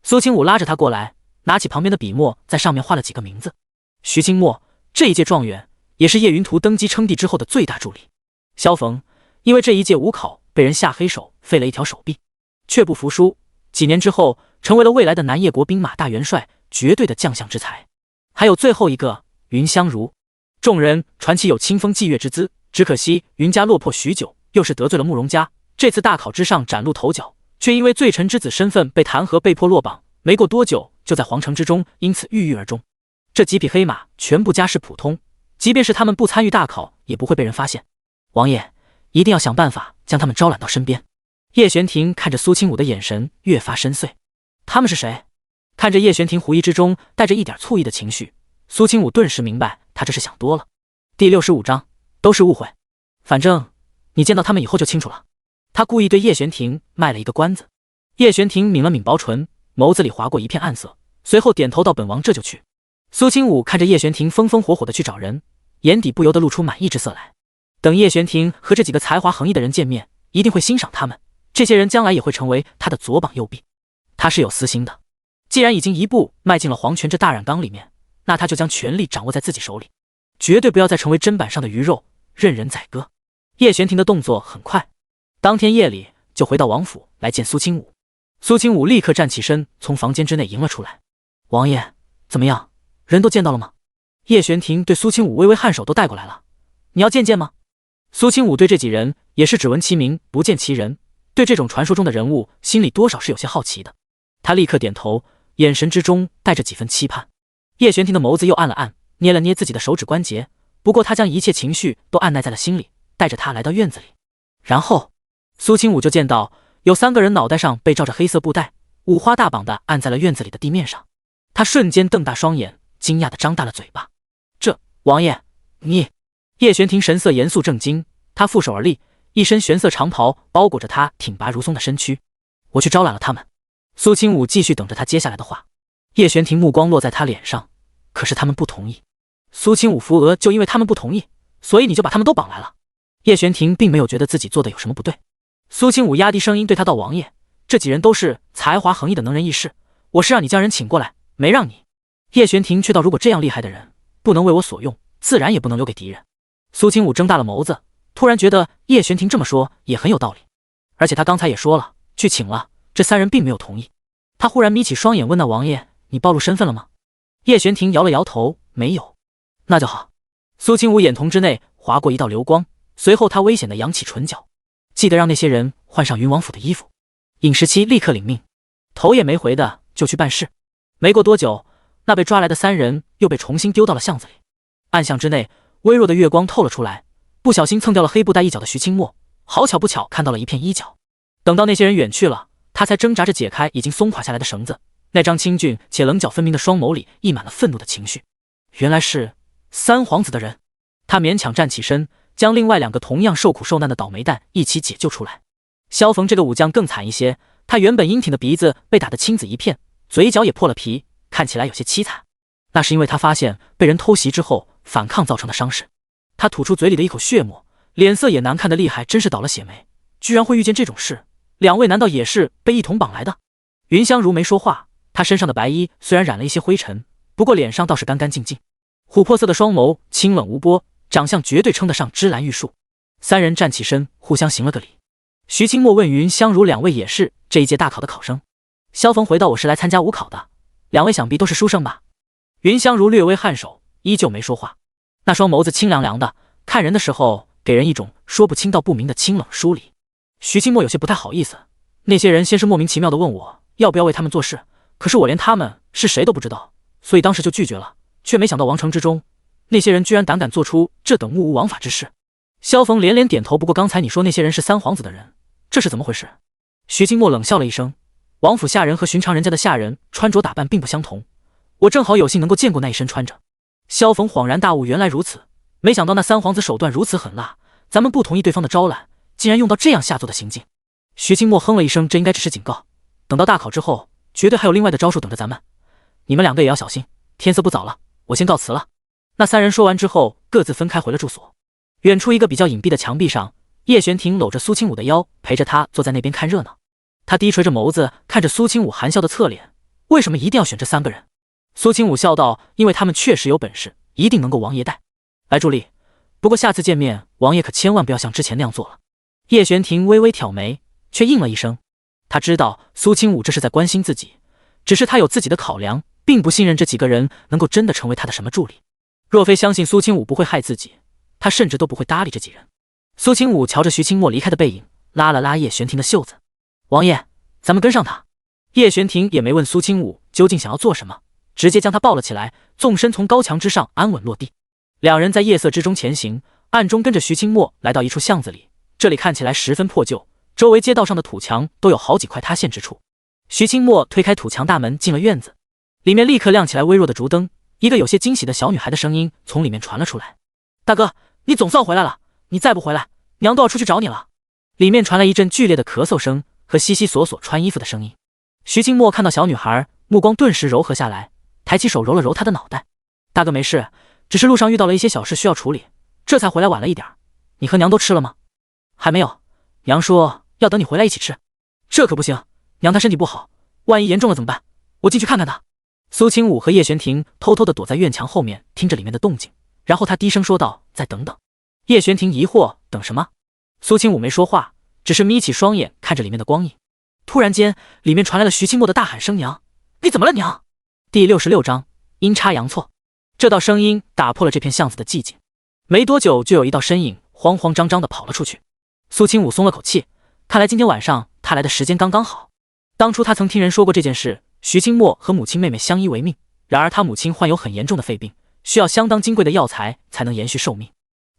苏清武拉着他过来，拿起旁边的笔墨，在上面画了几个名字：徐清墨，这一届状元，也是叶云图登基称帝之后的最大助力；萧逢，因为这一届武考被人下黑手，废了一条手臂，却不服输，几年之后成为了未来的南叶国兵马大元帅，绝对的将相之才。还有最后一个云香如，众人传其有清风霁月之姿，只可惜云家落魄许久，又是得罪了慕容家，这次大考之上崭露头角，却因为罪臣之子身份被弹劾，被迫落榜，没过多久就在皇城之中因此郁郁而终。这几匹黑马全部家世普通，即便是他们不参与大考，也不会被人发现。王爷一定要想办法将他们招揽到身边。叶玄庭看着苏清武的眼神越发深邃。他们是谁？看着叶玄庭狐疑之中带着一点醋意的情绪，苏清武顿时明白他这是想多了。第65章都是误会，反正你见到他们以后就清楚了。他故意对叶玄庭卖了一个关子。叶玄庭抿了抿薄唇，眸子里划过一片暗色，随后点头道：“本王这就去。”苏清武看着叶玄庭风风火火的去找人，眼底不由得露出满意之色来。等叶玄庭和这几个才华横溢的人见面，一定会欣赏他们，这些人将来也会成为他的左膀右臂。他是有私心的，既然已经一步迈进了皇权这大染缸里面，那他就将权力掌握在自己手里，绝对不要再成为砧板上的鱼肉，任人宰割。叶玄庭的动作很快，当天夜里就回到王府来见苏清武。苏清武立刻站起身，从房间之内迎了出来。王爷怎么样，人都见到了吗？叶玄庭对苏清武微微颔首，都带过来了，你要见吗？苏清武对这几人也是只闻其名不见其人，对这种传说中的人物心里多少是有些好奇的。他立刻点头，眼神之中带着几分期盼。叶玄庭的眸子又暗了暗，捏了捏自己的手指关节，不过他将一切情绪都按捺在了心里，带着他来到院子里。然后苏清武就见到有3个人脑袋上被罩着黑色布带，五花大绑的按在了院子里的地面上。他瞬间瞪大双眼，惊讶的张大了嘴巴。这王爷，你……叶玄庭神色严肃震惊，他负手而立，一身玄色长袍包裹着他挺拔如松的身躯。我去招揽了他们。苏清武继续等着他接下来的话。叶玄庭目光落在他脸上，可是他们不同意。苏清武扶额，就因为他们不同意，所以你就把他们都绑来了。叶玄庭并没有觉得自己做的有什么不对。苏清武压低声音对他道：王爷，这几人都是才华横溢的能人异士，我是让你将人请过来，没让你。叶玄庭却道：如果这样厉害的人不能为我所用，自然也不能留给敌人。苏清武睁大了眸子，突然觉得叶玄庭这么说也很有道理，而且他刚才也说了去请了，这三人并没有同意。他忽然眯起双眼问：那王爷，你暴露身份了吗？叶玄庭摇了摇头，没有。那就好。苏清武眼瞳之内划过一道流光，随后他危险地扬起唇角，记得让那些人换上云王府的衣服。尹时期立刻领命，头也没回的就去办事。没过多久，那被抓来的三人又被重新丢到了巷子里。暗巷之内，微弱的月光透了出来，不小心蹭掉了黑布袋一角的徐清墨，好巧不巧看到了一片衣角。等到那些人远去了，他才挣扎着解开已经松垮下来的绳子，那张清俊且棱角分明的双眸里溢满了愤怒的情绪。原来是三皇子的人。他勉强站起身，将另外两个同样受苦受难的倒霉蛋一起解救出来。萧逢这个武将更惨一些，他原本英挺的鼻子被打得青紫一片，嘴角也破了皮，看起来有些凄惨。那是因为他发现被人偷袭之后反抗造成的伤势。他吐出嘴里的一口血沫，脸色也难看得厉害，真是倒了血霉，居然会遇见这种事。两位难道也是被一同绑来的？云香如没说话，她身上的白衣虽然染了一些灰尘，不过脸上倒是干干净净，琥珀色的双眸清冷无波，长相绝对称得上芝兰玉树。三人站起身，互相行了个礼。徐清墨问云香如两位也是这一届大考的考生？萧逢回道：我是来参加武考的，两位想必都是书生吧？云香如略微颔首，依旧没说话。那双眸子清凉凉的，看人的时候给人一种说不清道不明的清冷疏离。徐清墨有些不太好意思，那些人先是莫名其妙的问我要不要为他们做事，可是我连他们是谁都不知道，所以当时就拒绝了，却没想到王城之中那些人居然胆敢做出这等目无王法之事。萧逢连连点头，不过刚才你说那些人是三皇子的人，这是怎么回事？徐清墨冷笑了一声，王府下人和寻常人家的下人穿着打扮并不相同，我正好有幸能够见过那一身穿着。萧逢恍然大悟，原来如此，没想到那三皇子手段如此狠辣，咱们不同意对方的招揽，竟然用到这样下作的行径。徐清墨哼了一声，这应该只是警告，等到大考之后绝对还有另外的招数等着咱们，你们两个也要小心，天色不早了，我先告辞了。那三人说完之后各自分开回了住所。远处一个比较隐蔽的墙壁上，叶玄庭搂着苏清武的腰，陪着他坐在那边看热闹。他低垂着眸子看着苏清武含笑的侧脸，为什么一定要选这三个人？苏清武笑道：因为他们确实有本事，一定能够王爷带来助力，不过下次见面王爷可千万不要像之前那样做了。叶玄庭微微挑眉，却应了一声。他知道苏清武这是在关心自己，只是他有自己的考量，并不信任这几个人能够真的成为他的什么助力。若非相信苏清武不会害自己，他甚至都不会搭理这几人。苏清武瞧着徐清墨离开的背影，拉了拉叶玄庭的袖子：王爷，咱们跟上他。叶玄庭也没问苏清武究竟想要做什么，直接将他抱了起来，纵身从高墙之上安稳落地。两人在夜色之中前行，暗中跟着徐清墨来到一处巷子里，这里看起来十分破旧，周围街道上的土墙都有好几块塌陷之处。徐清墨推开土墙大门，进了院子，里面立刻亮起来微弱的烛灯，一个有些惊喜的小女孩的声音从里面传了出来：大哥，你总算回来了，你再不回来，娘都要出去找你了。里面传来一阵剧烈的咳嗽声和悉悉索索穿衣服的声音。徐清墨看到小女孩，目光顿时柔和下来，抬起手揉了揉她的脑袋：大哥没事，只是路上遇到了一些小事需要处理，这才回来晚了一点。你和娘都吃了吗？还没有，娘说要等你回来一起吃。这可不行，娘她身体不好，万一严重了怎么办？我进去看看她。苏清武和叶玄庭偷偷地躲在院墙后面听着里面的动静，然后他低声说道：再等等。叶玄庭疑惑：等什么？苏清武没说话，只是眯起双眼看着里面的光影。突然间，里面传来了徐清墨的大喊声：娘，你怎么了娘？第66章阴差阳错。这道声音打破了这片巷子的寂静，没多久就有一道身影慌慌张张地跑了出去。苏清武松了口气，看来今天晚上他来的时间刚刚好。当初他曾听人说过这件事，徐清墨和母亲妹妹相依为命，然而他母亲患有很严重的肺病，需要相当金贵的药材才能延续寿命。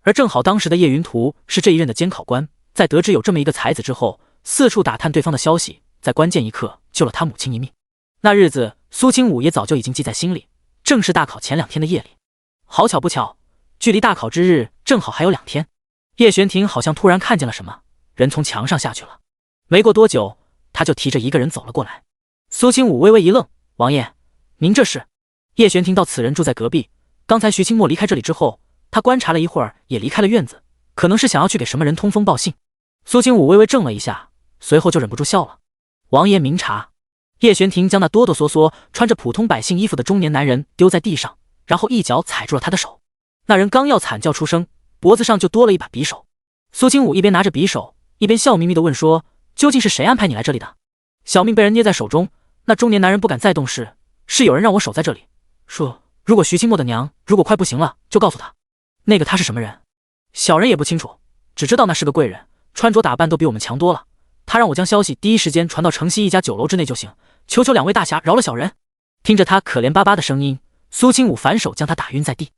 而正好当时的叶云图是这一任的监考官，在得知有这么一个才子之后，四处打探对方的消息，在关键一刻救了他母亲一命。那日子苏清武也早就已经记在心里，正是大考前2天的夜里。好巧不巧，距离大考之日正好还有2天。叶玄庭好像突然看见了什么，人从墙上下去了。没过多久，他就提着一个人走了过来。苏清武微微一愣：“王爷，您这是？”叶玄庭道：“此人住在隔壁，刚才徐清墨离开这里之后，他观察了一会儿，也离开了院子，可能是想要去给什么人通风报信。”苏清武微微怔了一下，随后就忍不住笑了：“王爷明察。”叶玄庭将那哆哆嗦嗦穿着普通百姓衣服的中年男人丢在地上，然后一脚踩住了他的手。那人刚要惨叫出声，脖子上就多了一把匕首。苏清武一边拿着匕首，一边笑眯眯地问说：“究竟是谁安排你来这里的？”小命被人捏在手中，那中年男人不敢再动势：“是有人让我守在这里，说如果徐清墨的娘如果快不行了，就告诉他。那个他是什么人？小人也不清楚，只知道那是个贵人，穿着打扮都比我们强多了。他让我将消息第一时间传到城西一家酒楼之内就行，求求两位大侠饶了小人。”听着他可怜巴巴的声音，苏清武反手将他打晕在地，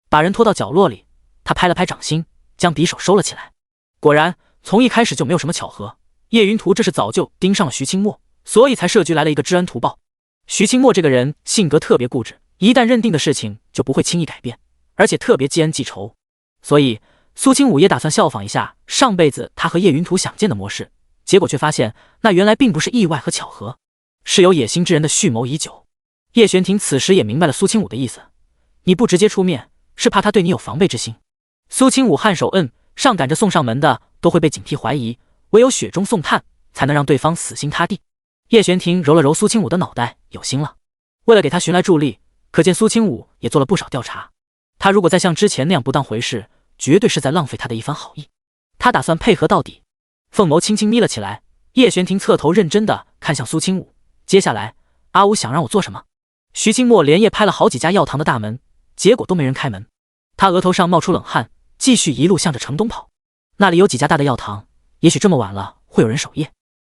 把人拖到角落里。他拍了拍掌心，将匕首收了起来。果然，从一开始就没有什么巧合，叶云图这是早就盯上了徐清墨，所以才设局来了一个知恩图报。徐清墨这个人性格特别固执，一旦认定的事情就不会轻易改变，而且特别记恩记仇，所以苏清武也打算效仿一下上辈子他和叶云图想见的模式，结果却发现那原来并不是意外和巧合，是有野心之人的蓄谋已久。叶玄庭此时也明白了苏清武的意思，你不直接出面，是怕他对你有防备之心。苏清武颔首摁，上赶着送上门的都会被警惕怀疑，唯有雪中送炭才能让对方死心塌地。叶玄庭揉了揉苏清武的脑袋，有心了。为了给他寻来助力，可见苏清武也做了不少调查。他如果再像之前那样不当回事，绝对是在浪费他的一番好意。他打算配合到底。凤眸轻轻眯了起来，叶玄庭侧头认真地看向苏清武。接下来，阿武想让我做什么？徐清墨连夜拍了好几家药堂的大门，结果都没人开门。他额头上冒出冷汗，继续一路向着城东跑。那里有几家大的药堂，也许这么晚了会有人守夜。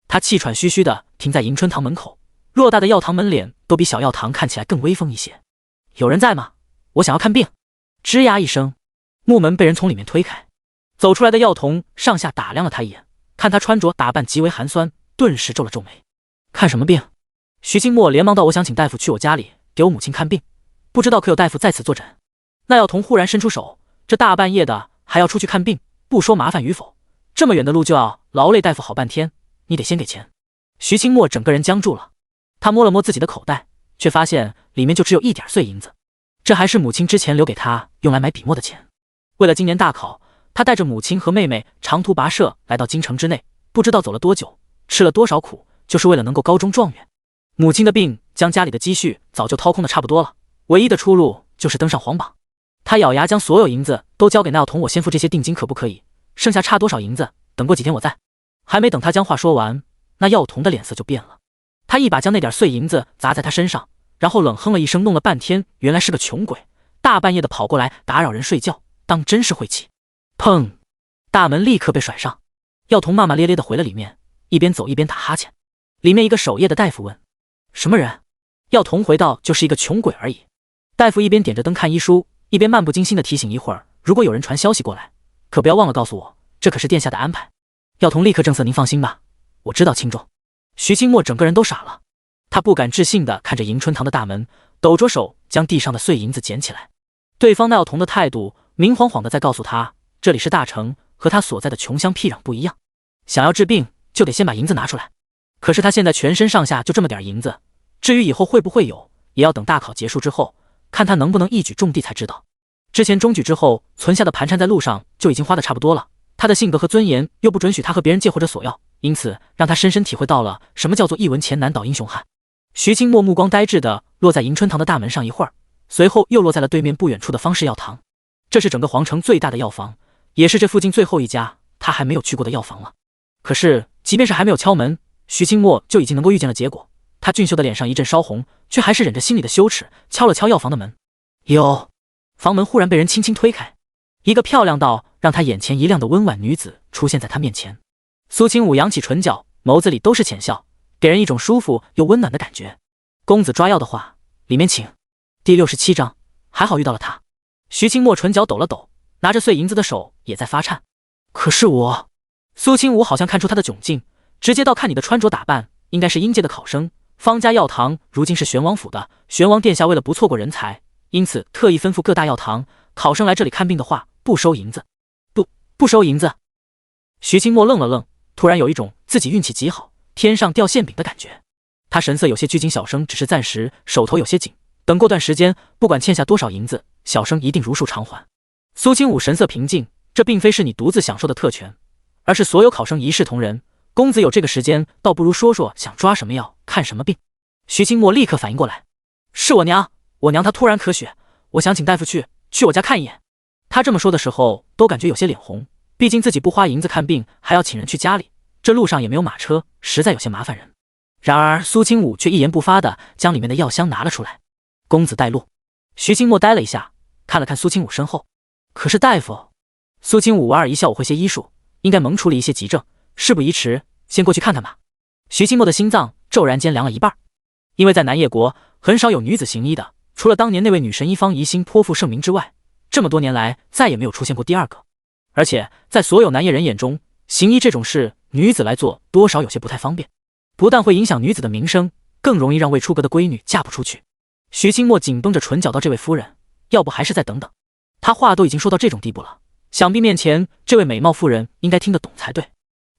他气喘吁吁地停在迎春堂门口，偌大的药堂门脸都比小药堂看起来更威风一些。有人在吗？我想要看病。吱呀一声，木门被人从里面推开，走出来的药童上下打量了他一眼，看他穿着打扮极为寒酸，顿时皱了皱眉。看什么病？徐清墨连忙道：“我想请大夫去我家里给我母亲看病，不知道可有大夫在此坐诊。”那药童忽然伸出手，这大半夜的还要出去看病，不说麻烦与否，这么远的路就要劳累大夫好半天，你得先给钱。徐清墨整个人僵住了，他摸了摸自己的口袋，却发现里面就只有一点碎银子，这还是母亲之前留给他用来买笔墨的钱。为了今年大考，他带着母亲和妹妹长途跋涉来到京城之内，不知道走了多久，吃了多少苦，就是为了能够高中状元。母亲的病将家里的积蓄早就掏空的差不多了，唯一的出路就是登上皇榜。他咬牙将所有银子都交给那药童，我先付这些定金可不可以？剩下差多少银子，等过几天我再。还没等他将话说完，那药童的脸色就变了。他一把将那点碎银子砸在他身上，然后冷哼了一声，弄了半天原来是个穷鬼，大半夜的跑过来打扰人睡觉，当真是晦气。砰！大门立刻被甩上，药童骂骂咧咧的回了里面，一边走一边打哈欠。里面一个守夜的大夫问：“什么人？”药童回道：“就是一个穷鬼而已。”大夫一边点着灯看医书，一边漫不经心的提醒：“一会儿如果有人传消息过来，可不要忘了告诉我，这可是殿下的安排。”药童立刻正色：“您放心吧，我知道轻重。”徐清墨整个人都傻了，他不敢置信地看着迎春堂的大门，抖着手将地上的碎银子捡起来。对方那药童的态度明晃晃地在告诉他，这里是大城，和他所在的穷乡僻壤不一样，想要治病就得先把银子拿出来。可是他现在全身上下就这么点银子，至于以后会不会有，也要等大考结束之后，看他能不能一举中第才知道。之前中举之后存下的盘缠在路上就已经花得差不多了，他的性格和尊严又不准许他和别人借或者索要，因此让他深深体会到了什么叫做一文钱难倒英雄汉。徐清墨目光呆滞地落在迎春堂的大门上一会儿，随后又落在了对面不远处的方氏药堂。这是整个皇城最大的药房，也是这附近最后一家他还没有去过的药房了。可是即便是还没有敲门，徐清墨就已经能够预见了结果。他俊秀的脸上一阵烧红，却还是忍着心里的羞耻，敲了敲药房的门。有。房门忽然被人轻轻推开，一个漂亮到让他眼前一亮的温婉女子出现在他面前。苏清武扬起唇角，眸子里都是浅笑，给人一种舒服又温暖的感觉。公子抓药的话，里面请。第67章，还好遇到了他。徐清墨唇角抖了抖，拿着碎银子的手也在发颤。可是我……苏清武好像看出他的窘境，直接道：“看你的穿着打扮，应该是阴界的考生。方家药堂如今是玄王府的，玄王殿下为了不错过人才，因此特意吩咐各大药堂，考生来这里看病的话不收银子。不收银子。徐清墨愣了愣，突然有一种自己运气极好，天上掉馅饼的感觉。他神色有些拘谨，小生只是暂时手头有些紧，等过段时间，不管欠下多少银子，小生一定如数偿还。苏清武神色平静，这并非是你独自享受的特权，而是所有考生一视同仁。公子有这个时间，倒不如说说想抓什么药，看什么病。徐清墨立刻反应过来，是我娘她突然咳血，我想请大夫去我家看一眼。他这么说的时候，都感觉有些脸红，毕竟自己不花银子看病，还要请人去家里，这路上也没有马车，实在有些麻烦人。然而苏清武却一言不发地将里面的药箱拿了出来。公子带路。徐清墨呆了一下，看了看苏清武身后，可是大夫。苏清武莞尔一笑，我会些医术，应该能处理一些急症，事不宜迟，先过去看看吧。徐清墨的心脏骤然间凉了一半，因为在南叶国很少有女子行医的，除了当年那位女神医方宜兴颇负盛名之外，这么多年来再也没有出现过第二个。而且在所有南叶人眼中，行医这种事女子来做多少有些不太方便，不但会影响女子的名声，更容易让未出阁的闺女嫁不出去。徐清墨紧绷着唇角道，这位夫人，要不还是再等等。他话都已经说到这种地步了，想必面前这位美貌妇人应该听得懂才对。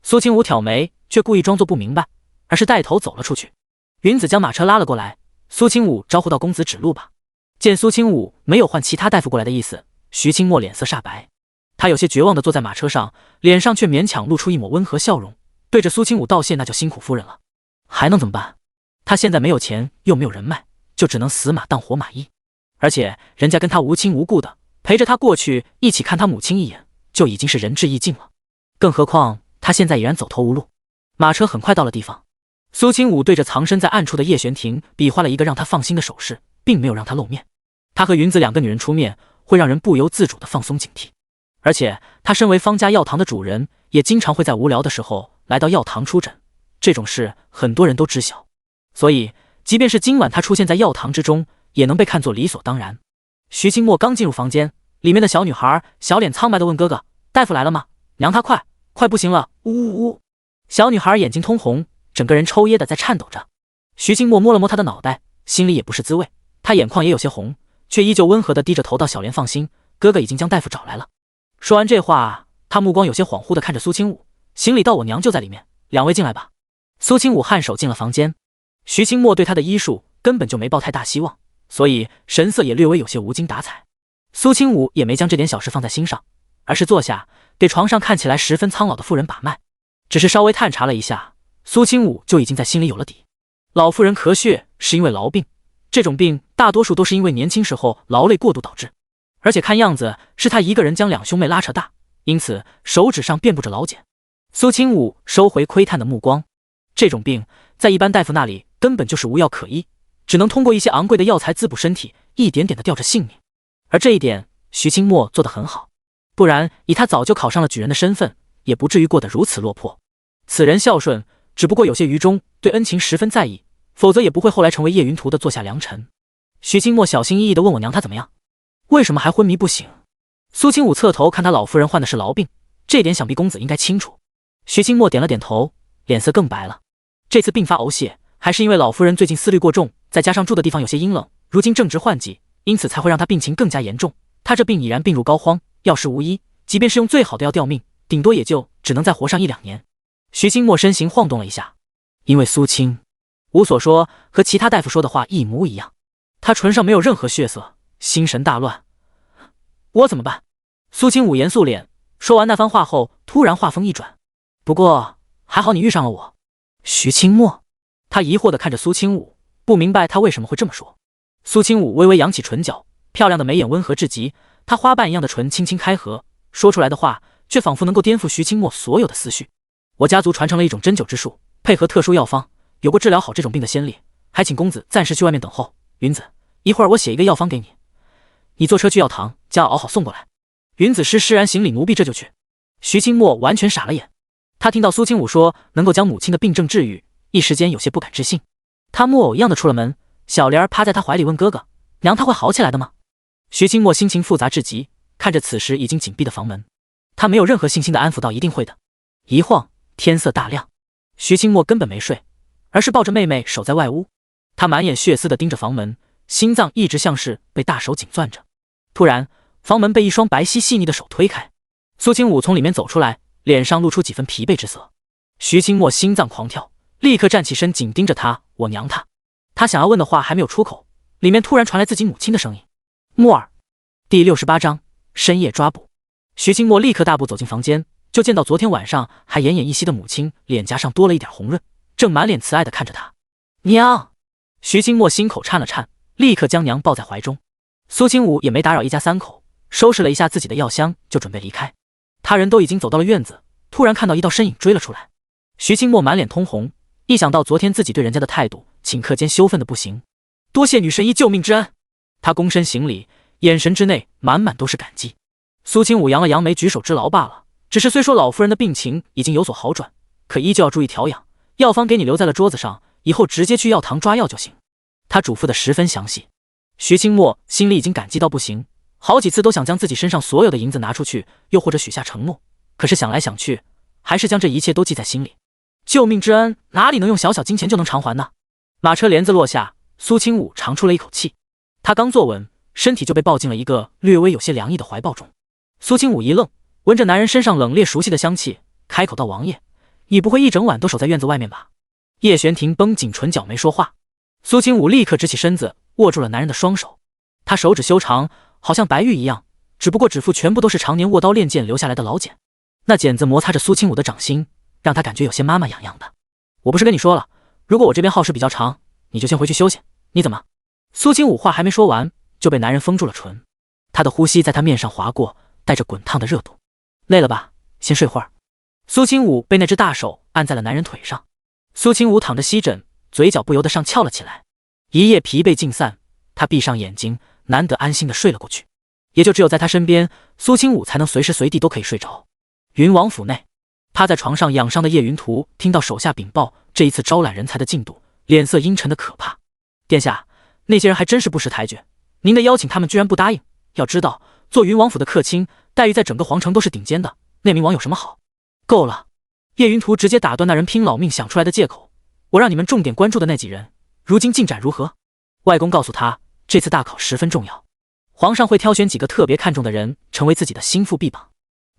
苏清武挑眉，却故意装作不明白，而是带头走了出去。云子将马车拉了过来，苏清武招呼道：“公子指路吧。”见苏清武没有换其他大夫过来的意思，徐清墨脸色煞白，他有些绝望地坐在马车上，脸上却勉强露出一抹温和笑容，对着苏清武道谢：“那就辛苦夫人了。”还能怎么办？他现在没有钱，又没有人脉，就只能死马当活马医。而且人家跟他无亲无故的，陪着他过去一起看他母亲一眼，就已经是仁至义尽了。更何况他现在已然走投无路。马车很快到了地方，苏清武对着藏身在暗处的叶玄庭比划了一个让他放心的手势，并没有让他露面。他和云子两个女人出面，会让人不由自主的放松警惕。而且他身为方家药堂的主人，也经常会在无聊的时候来到药堂出诊，这种事很多人都知晓，所以即便是今晚他出现在药堂之中，也能被看作理所当然。徐清墨刚进入房间，里面的小女孩小脸苍白的问哥哥：“大夫来了吗？娘她快不行了，呜呜呜！”小女孩眼睛通红，整个人抽噎的在颤抖着。徐清墨摸了摸她的脑袋，心里也不是滋味，她眼眶也有些红，却依旧温和的低着头道：“小莲放心，哥哥已经将大夫找来了。”说完这话，他目光有些恍惚的看着苏清武，行礼道：“我娘就在里面，两位进来吧。”苏清武颔首进了房间。徐清墨对他的医术根本就没抱太大希望，所以神色也略微有些无精打采。苏清武也没将这点小事放在心上，而是坐下给床上看起来十分苍老的妇人把脉，只是稍微探查了一下，苏清武就已经在心里有了底。老妇人咳血是因为痨病，这种病大多数都是因为年轻时候劳累过度导致，而且看样子是他一个人将两兄妹拉扯大，因此手指上遍布着老茧。苏清武收回窥探的目光，这种病在一般大夫那里根本就是无药可医，只能通过一些昂贵的药材滋补身体，一点点的吊着性命。而这一点徐清墨做得很好，不然以他早就考上了举人的身份，也不至于过得如此落魄。此人孝顺，只不过有些愚忠，对恩情十分在意，否则也不会后来成为叶云图的座下良臣。徐清墨小心翼翼地问：“我娘她怎么样？为什么还昏迷不醒？”苏清武侧头看他老夫人患的是痨病，这点想必公子应该清楚。徐清墨点了点头，脸色更白了。这次并发呕血，还是因为老夫人最近思虑过重，再加上住的地方有些阴冷，如今正值换季，因此才会让她病情更加严重。她这病已然病入膏肓，药石无医，即便是用最好的药吊命，顶多也就只能再活上1-2年。徐清墨身形晃动了一下，因为苏清武所说和其他大夫说的话一模一样。他唇上没有任何血色，心神大乱。我怎么办？苏清武严肃脸，说完那番话后，突然话锋一转。不过还好你遇上了我。徐清墨，他疑惑地看着苏清武，不明白他为什么会这么说。苏清武微微扬起唇角，漂亮的眉眼温和至极，他花瓣一样的唇轻轻开合，说出来的话却仿佛能够颠覆徐清墨所有的思绪。我家族传承了一种针灸之术，配合特殊药方，有过治疗好这种病的先例，还请公子暂时去外面等候。云子，一会儿我写一个药方给你，你坐车去药堂将药熬好送过来。云子施然行礼，奴婢这就去。徐清墨完全傻了眼，他听到苏清武说能够将母亲的病症治愈，一时间有些不敢置信。他木偶一样的出了门，小莲儿趴在他怀里问哥哥：“娘她会好起来的吗？”徐清墨心情复杂至极，看着此时已经紧闭的房门，他没有任何信心的安抚道：“一定会的。”一晃天色大亮，徐清墨根本没睡，而是抱着妹妹守在外屋。他满眼血丝的盯着房门，心脏一直像是被大手紧攥着。突然房门被一双白皙细腻的手推开，苏清武从里面走出来，脸上露出几分疲惫之色。徐清墨心脏狂跳，立刻站起身，紧盯着他。我娘他！他想要问的话还没有出口，里面突然传来自己母亲的声音。木耳。第68章深夜抓捕。徐清墨立刻大步走进房间，就见到昨天晚上还奄奄一息的母亲，脸颊上多了一点红润，正满脸慈爱地看着他。娘！徐清墨心口颤了颤，立刻将娘抱在怀中。苏清武也没打扰一家三口，收拾了一下自己的药箱，就准备离开。他人都已经走到了院子，突然看到一道身影追了出来。徐清墨满脸通红，一想到昨天自己对人家的态度，顷刻间羞愤的不行。多谢女神医救命之恩！他躬身行礼，眼神之内满满都是感激。苏清武扬了扬眉，举手之劳罢了。只是虽说老夫人的病情已经有所好转，可依旧要注意调养，药方给你留在了桌子上，以后直接去药堂抓药就行。他嘱咐的十分详细。徐清墨心里已经感激到不行，好几次都想将自己身上所有的银子拿出去，又或者许下承诺，可是想来想去，还是将这一切都记在心里。救命之恩哪里能用小小金钱就能偿还呢？马车帘子落下，苏清武长出了一口气。他刚坐稳，身体就被抱进了一个略微有些凉意的怀抱中。苏清武一愣，闻着男人身上冷冽熟悉的香气，开口道：王爷，你不会一整晚都守在院子外面吧？叶玄庭绷紧唇角没说话。苏清武立刻直起身子，握住了男人的双手。他手指修长，好像白玉一样，只不过指腹全部都是常年握刀练剑留下来的老茧。那茧子摩擦着苏清武的掌心，让他感觉有些妈妈痒痒的。我不是跟你说了，如果我这边耗时比较长，你就先回去休息，你怎么？苏清武话还没说完，就被男人封住了唇。他的呼吸在他面上划过，带着滚烫的热度。累了吧？先睡会儿。苏清武被那只大手按在了男人腿上。苏清武躺着吸枕，嘴角不由得上翘了起来。一夜疲惫尽散，他闭上眼睛，难得安心的睡了过去。也就只有在他身边，苏清武才能随时随地都可以睡着。云王府内，趴在床上养伤的叶云图听到手下禀报这一次招揽人才的进度，脸色阴沉的可怕。殿下，那些人还真是不识抬举，您的邀请他们居然不答应。要知道，做云王府的客卿，待遇在整个皇城都是顶尖的，那名王有什么好？够了！叶云图直接打断那人拼老命想出来的借口。我让你们重点关注的那几人，如今进展如何？外公告诉他，这次大考十分重要，皇上会挑选几个特别看重的人，成为自己的心腹臂膀。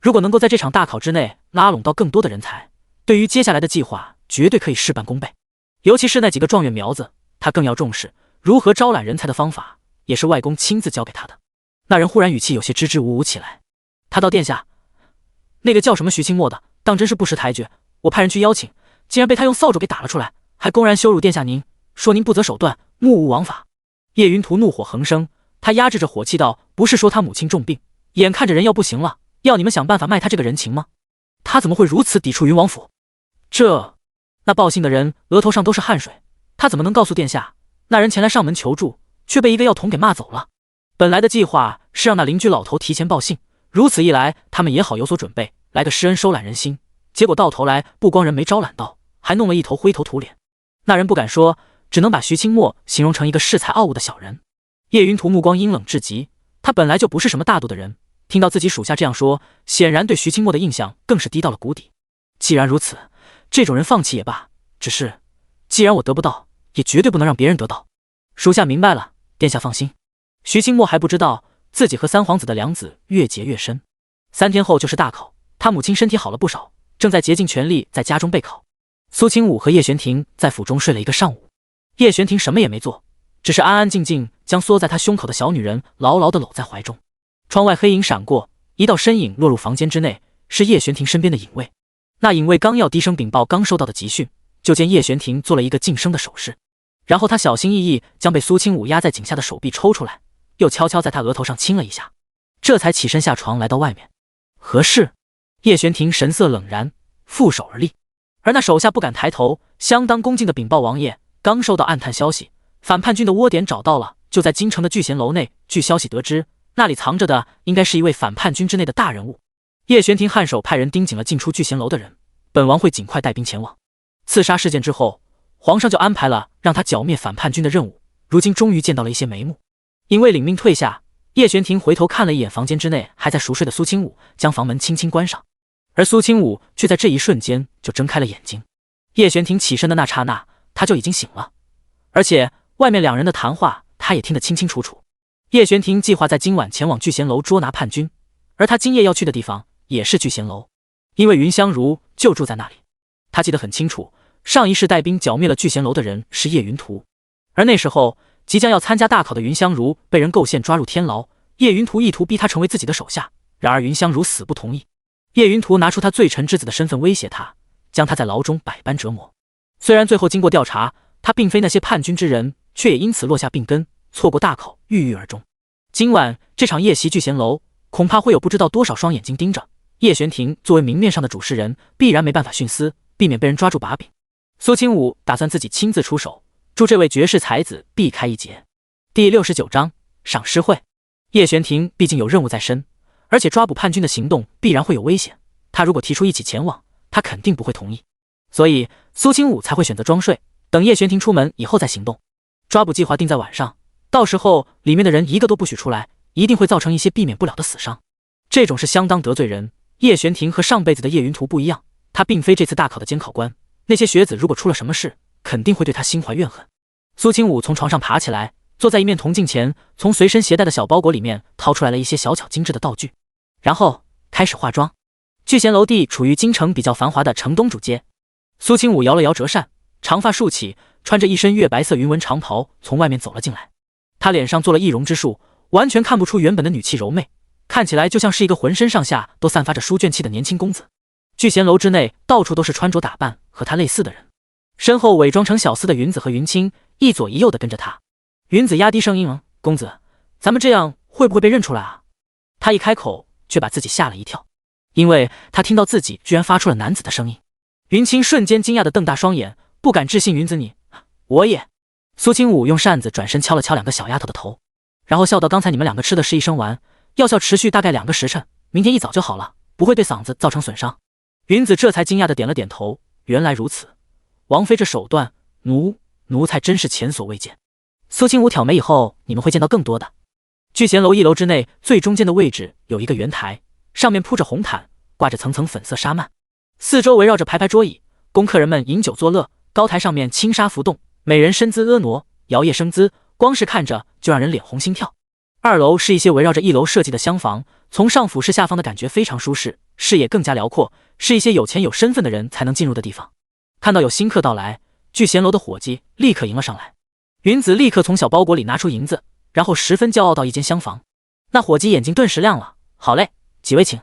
如果能够在这场大考之内拉拢到更多的人才，对于接下来的计划绝对可以事半功倍。尤其是那几个状元苗子，他更要重视如何招揽人才的方法，也是外公亲自教给他的。那人忽然语气有些支支吾吾起来。他道：殿下，那个叫什么徐清墨的，当真是不识抬举，我派人去邀请，竟然被他用扫帚给打了出来，还公然羞辱殿下您，说您不择手段，目无王法。叶云图怒火横生，他压制着火气道：不是说他母亲重病，眼看着人要不行了，要你们想办法卖他这个人情吗？他怎么会如此抵触云王府？那报信的人额头上都是汗水，他怎么能告诉殿下，那人前来上门求助，却被一个药童给骂走了？本来的计划是让那邻居老头提前报信，如此一来他们也好有所准备，来个施恩收揽人心。结果到头来不光人没招揽到，还弄了一头灰头土脸。那人不敢说，只能把徐清墨形容成一个恃才傲物的小人。叶云图目光阴冷至极，他本来就不是什么大度的人，听到自己属下这样说，显然对徐清墨的印象更是低到了谷底。既然如此，这种人放弃也罢，只是既然我得不到，也绝对不能让别人得到。属下明白了，殿下放心。徐清墨还不知道自己和三皇子的梁子越结越深。3天后就是大考，他母亲身体好了不少，正在竭尽全力在家中备考。苏清武和叶玄庭在府中睡了一个上午。叶玄庭什么也没做，只是安安静静将缩在他胸口的小女人牢牢地搂在怀中。窗外黑影闪过，一道身影落入房间之内，是叶玄庭身边的影卫。那影卫刚要低声禀报刚收到的急讯，就见叶玄庭做了一个噤声的手势，然后他小心翼翼将被苏清武压在颈下的手臂抽出来，又悄悄在他额头上亲了一下，这才起身下床来到外面。何事？叶玄庭神色冷然，负手而立。而那手下不敢抬头，相当恭敬地禀报王爷，刚收到暗探消息，反叛军的窝点找到了，就在京城的聚贤楼内。据消息得知，那里藏着的应该是一位反叛军之内的大人物。叶玄庭颔首派人盯紧了进出聚贤楼的人，本王会尽快带兵前往。刺杀事件之后，皇上就安排了让他剿灭反叛军的任务，如今终于见到了一些眉目。因为领命退下，叶玄庭回头看了一眼房间之内还在熟睡的苏清武，将房门轻轻关上。而苏清武却在这一瞬间就睁开了眼睛。叶玄庭起身的那刹那，他就已经醒了，而且外面两人的谈话他也听得清清楚楚。叶玄庭计划在今晚前往聚贤楼捉拿叛军，而他今夜要去的地方也是聚贤楼，因为云香如就住在那里。他记得很清楚，上一世带兵剿灭了聚贤楼的人是叶云图，而那时候即将要参加大考的云香如被人构陷抓入天牢，叶云图意图逼他成为自己的手下，然而云香如死不同意。叶云图拿出他罪臣之子的身份威胁他，将他在牢中百般折磨。虽然最后经过调查，他并非那些叛军之人，却也因此落下病根，错过大考，郁郁而终。今晚这场夜袭聚贤楼，恐怕会有不知道多少双眼睛盯着。叶玄庭作为明面上的主事人，必然没办法徇私，避免被人抓住把柄。苏清武打算自己亲自出手，助这位绝世才子避开一劫。第69章赏诗会。叶玄庭毕竟有任务在身，而且抓捕叛军的行动必然会有危险，他如果提出一起前往，他肯定不会同意，所以苏清武才会选择装睡，等叶玄庭出门以后再行动。抓捕计划定在晚上，到时候里面的人一个都不许出来，一定会造成一些避免不了的死伤。这种事相当得罪人。叶玄庭和上辈子的叶云图不一样，他并非这次大考的监考官，那些学子如果出了什么事，肯定会对他心怀怨恨。苏清武从床上爬起来，坐在一面铜镜前，从随身携带的小包裹里面掏出来了一些小巧精致的道具，然后开始化妆。聚贤楼地处于京城比较繁华的城东主街。苏清武摇了摇折扇，长发竖起，穿着一身月白色云纹长袍从外面走了进来。他脸上做了易容之术，完全看不出原本的女气柔媚，看起来就像是一个浑身上下都散发着书卷气的年轻公子。聚贤楼之内到处都是穿着打扮和他类似的人，身后伪装成小厮的云子和云清一左一右的跟着他。云子压低声音：“公子，咱们这样会不会被认出来啊？”他一开口却把自己吓了一跳，因为他听到自己居然发出了男子的声音。云清瞬间惊讶的瞪大双眼，不敢置信：“云子你，我也。”苏清武用扇子转身敲了敲两个小丫头的头，然后笑道：“刚才你们两个吃的是一生丸，药效持续大概2个时辰，明天一早就好了，不会对嗓子造成损伤。”云子这才惊讶的点了点头，原来如此，王妃这手段，奴才真是前所未见。苏清武挑眉：“以后你们会见到更多的。”聚贤楼1楼之内最中间的位置有一个圆台，上面铺着红毯，挂着层层粉色纱幔，四周围绕着排排桌椅，供客人们饮酒作乐。高台上面轻纱浮动，美人身姿婀娜，摇曳生姿，光是看着就让人脸红心跳。2楼是一些围绕着1楼设计的厢房，从上俯视下方的感觉非常舒适，视野更加辽阔，是一些有钱有身份的人才能进入的地方。看到有新客到来，聚贤楼的伙计立刻迎了上来。云子立刻从小包裹里拿出银子，然后十分骄傲到一间厢房。那伙计眼睛顿时亮了：“好嘞，几位请。”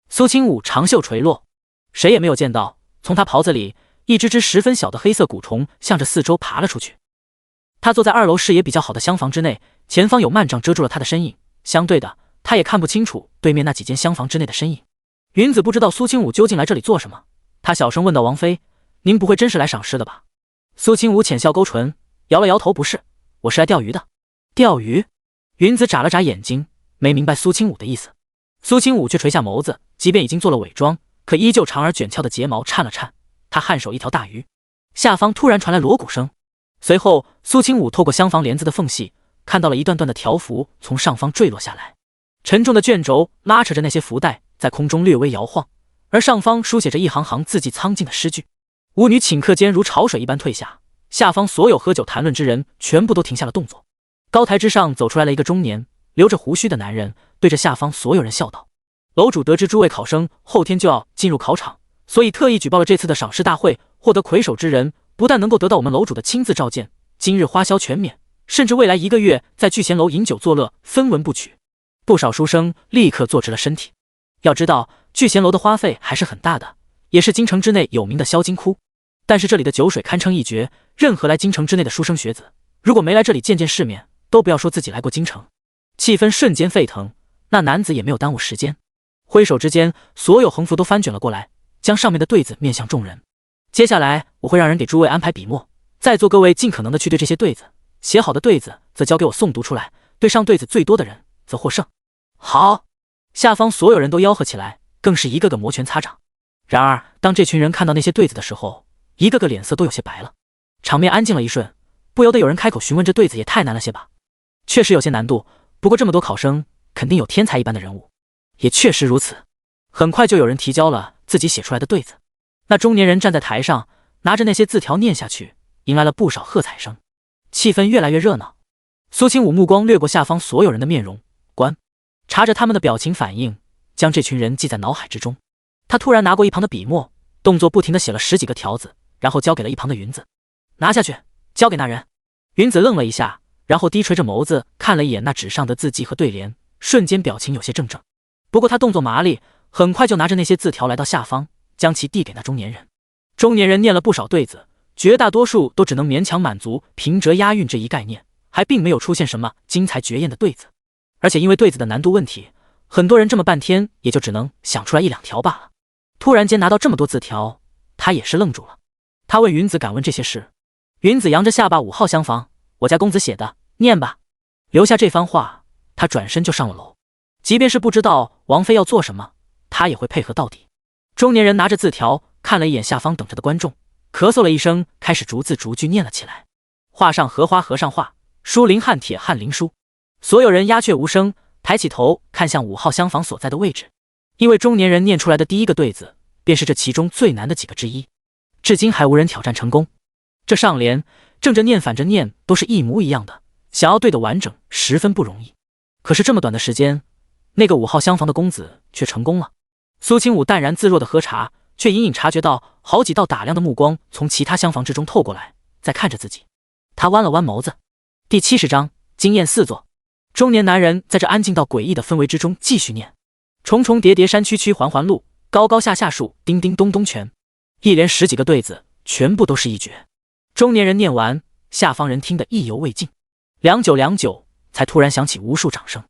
苏清武长袖垂落，谁也没有见到，从他袍子里一只十分小的黑色蛊虫向着四周爬了出去。他坐在2楼视野比较好的厢房之内，前方有幔帐遮住了他的身影，相对的他也看不清楚对面那几间厢房之内的身影。云子不知道苏清武究竟来这里做什么，他小声问道：“王妃，您不会真是来赏诗的吧？”苏清武浅笑勾唇，摇了摇头：“不是，我是来钓鱼的。”钓鱼？云子眨了眨眼睛，没明白苏清武的意思。苏清武却垂下眸子，即便已经做了伪装，可依旧长而卷翘的睫毛颤了颤。他颔首一条大鱼，下方突然传来锣鼓声，随后苏清武透过厢房帘子的缝隙，看到了一段段的条幅从上方坠落下来，沉重的卷轴拉扯着那些福带在空中略微摇晃，而上方书写着一行行字迹苍劲的诗句。舞女顷刻间如潮水一般退下，下方所有喝酒谈论之人全部都停下了动作。高台之上走出来了一个中年留着胡须的男人，对着下方所有人笑道：“楼主得知诸位考生后天就要进入考场，所以特意举报了这次的赏诗大会，获得魁首之人不但能够得到我们楼主的亲自召见，今日花销全免，甚至未来1个月在聚贤楼饮酒作乐分文不取。”不少书生立刻坐直了身体。要知道聚贤楼的花费还是很大的，也是京城之内有名的销金窟，但是这里的酒水堪称一绝，任何来京城之内的书生学子，如果没来这里见见世面，都不要说自己来过京城。气氛瞬间沸腾，那男子也没有耽误时间，挥手之间，所有横幅都翻卷了过来，将上面的对子面向众人。接下来我会让人给诸位安排笔墨，在座各位尽可能的去对这些对子，写好的对子则交给我诵读出来，对上对子最多的人则获胜。好！下方所有人都吆喝起来，更是一个个摩拳擦掌。然而当这群人看到那些对子的时候，一个个脸色都有些白了。场面安静了一瞬，不由得有人开口询问：“这对子也太难了些吧？”确实有些难度，不过这么多考生，肯定有天才一般的人物。也确实如此，很快就有人提交了自己写出来的对子。那中年人站在台上，拿着那些字条念下去，迎来了不少喝彩声，气氛越来越热闹。苏清武目光掠过下方所有人的面容，观察着他们的表情反应，将这群人记在脑海之中。他突然拿过一旁的笔墨，动作不停地写了10几个条子，然后交给了一旁的云子。拿下去，交给那人。云子愣了一下，然后低垂着眸子看了一眼那纸上的字迹和对联，瞬间表情有些怔怔。不过他动作麻利，很快就拿着那些字条来到下方，将其递给那中年人。中年人念了不少对子，绝大多数都只能勉强满足平仄押韵这一概念，还并没有出现什么精彩绝艳的对子。而且因为对子的难度问题，很多人这么半天也就只能想出来1、2条罢了。突然间拿到这么多字条，他也是愣住了。他问云子敢问这些事，云子扬着下巴5号厢房，我家公子写的，念吧。留下这番话，他转身就上了楼。即便是不知道王妃要做什么，他也会配合到底。中年人拿着字条看了一眼下方等着的观众，咳嗽了一声，开始逐字逐句念了起来。画上荷花和尚画，书临汉帖汉灵书。所有人鸦雀无声，抬起头看向5号厢房所在的位置，因为中年人念出来的第一个对子便是这其中最难的几个之一，至今还无人挑战成功。这上联正着念反着念都是一模一样的，想要对得完整十分不容易。可是这么短的时间，那个5号厢房的公子却成功了。苏清武淡然自若的喝茶，却隐隐察觉到好几道打量的目光从其他厢房之中透过来，在看着自己。他弯了弯眸子。第70章惊艳4座。中年男人在这安静到诡异的氛围之中继续念：重重叠叠山曲曲环环路，高高下下树，叮叮咚咚泉。一连10几个对子，全部都是一绝。中年人念完，下方人听得意犹未尽。良久，才突然响起无数掌声。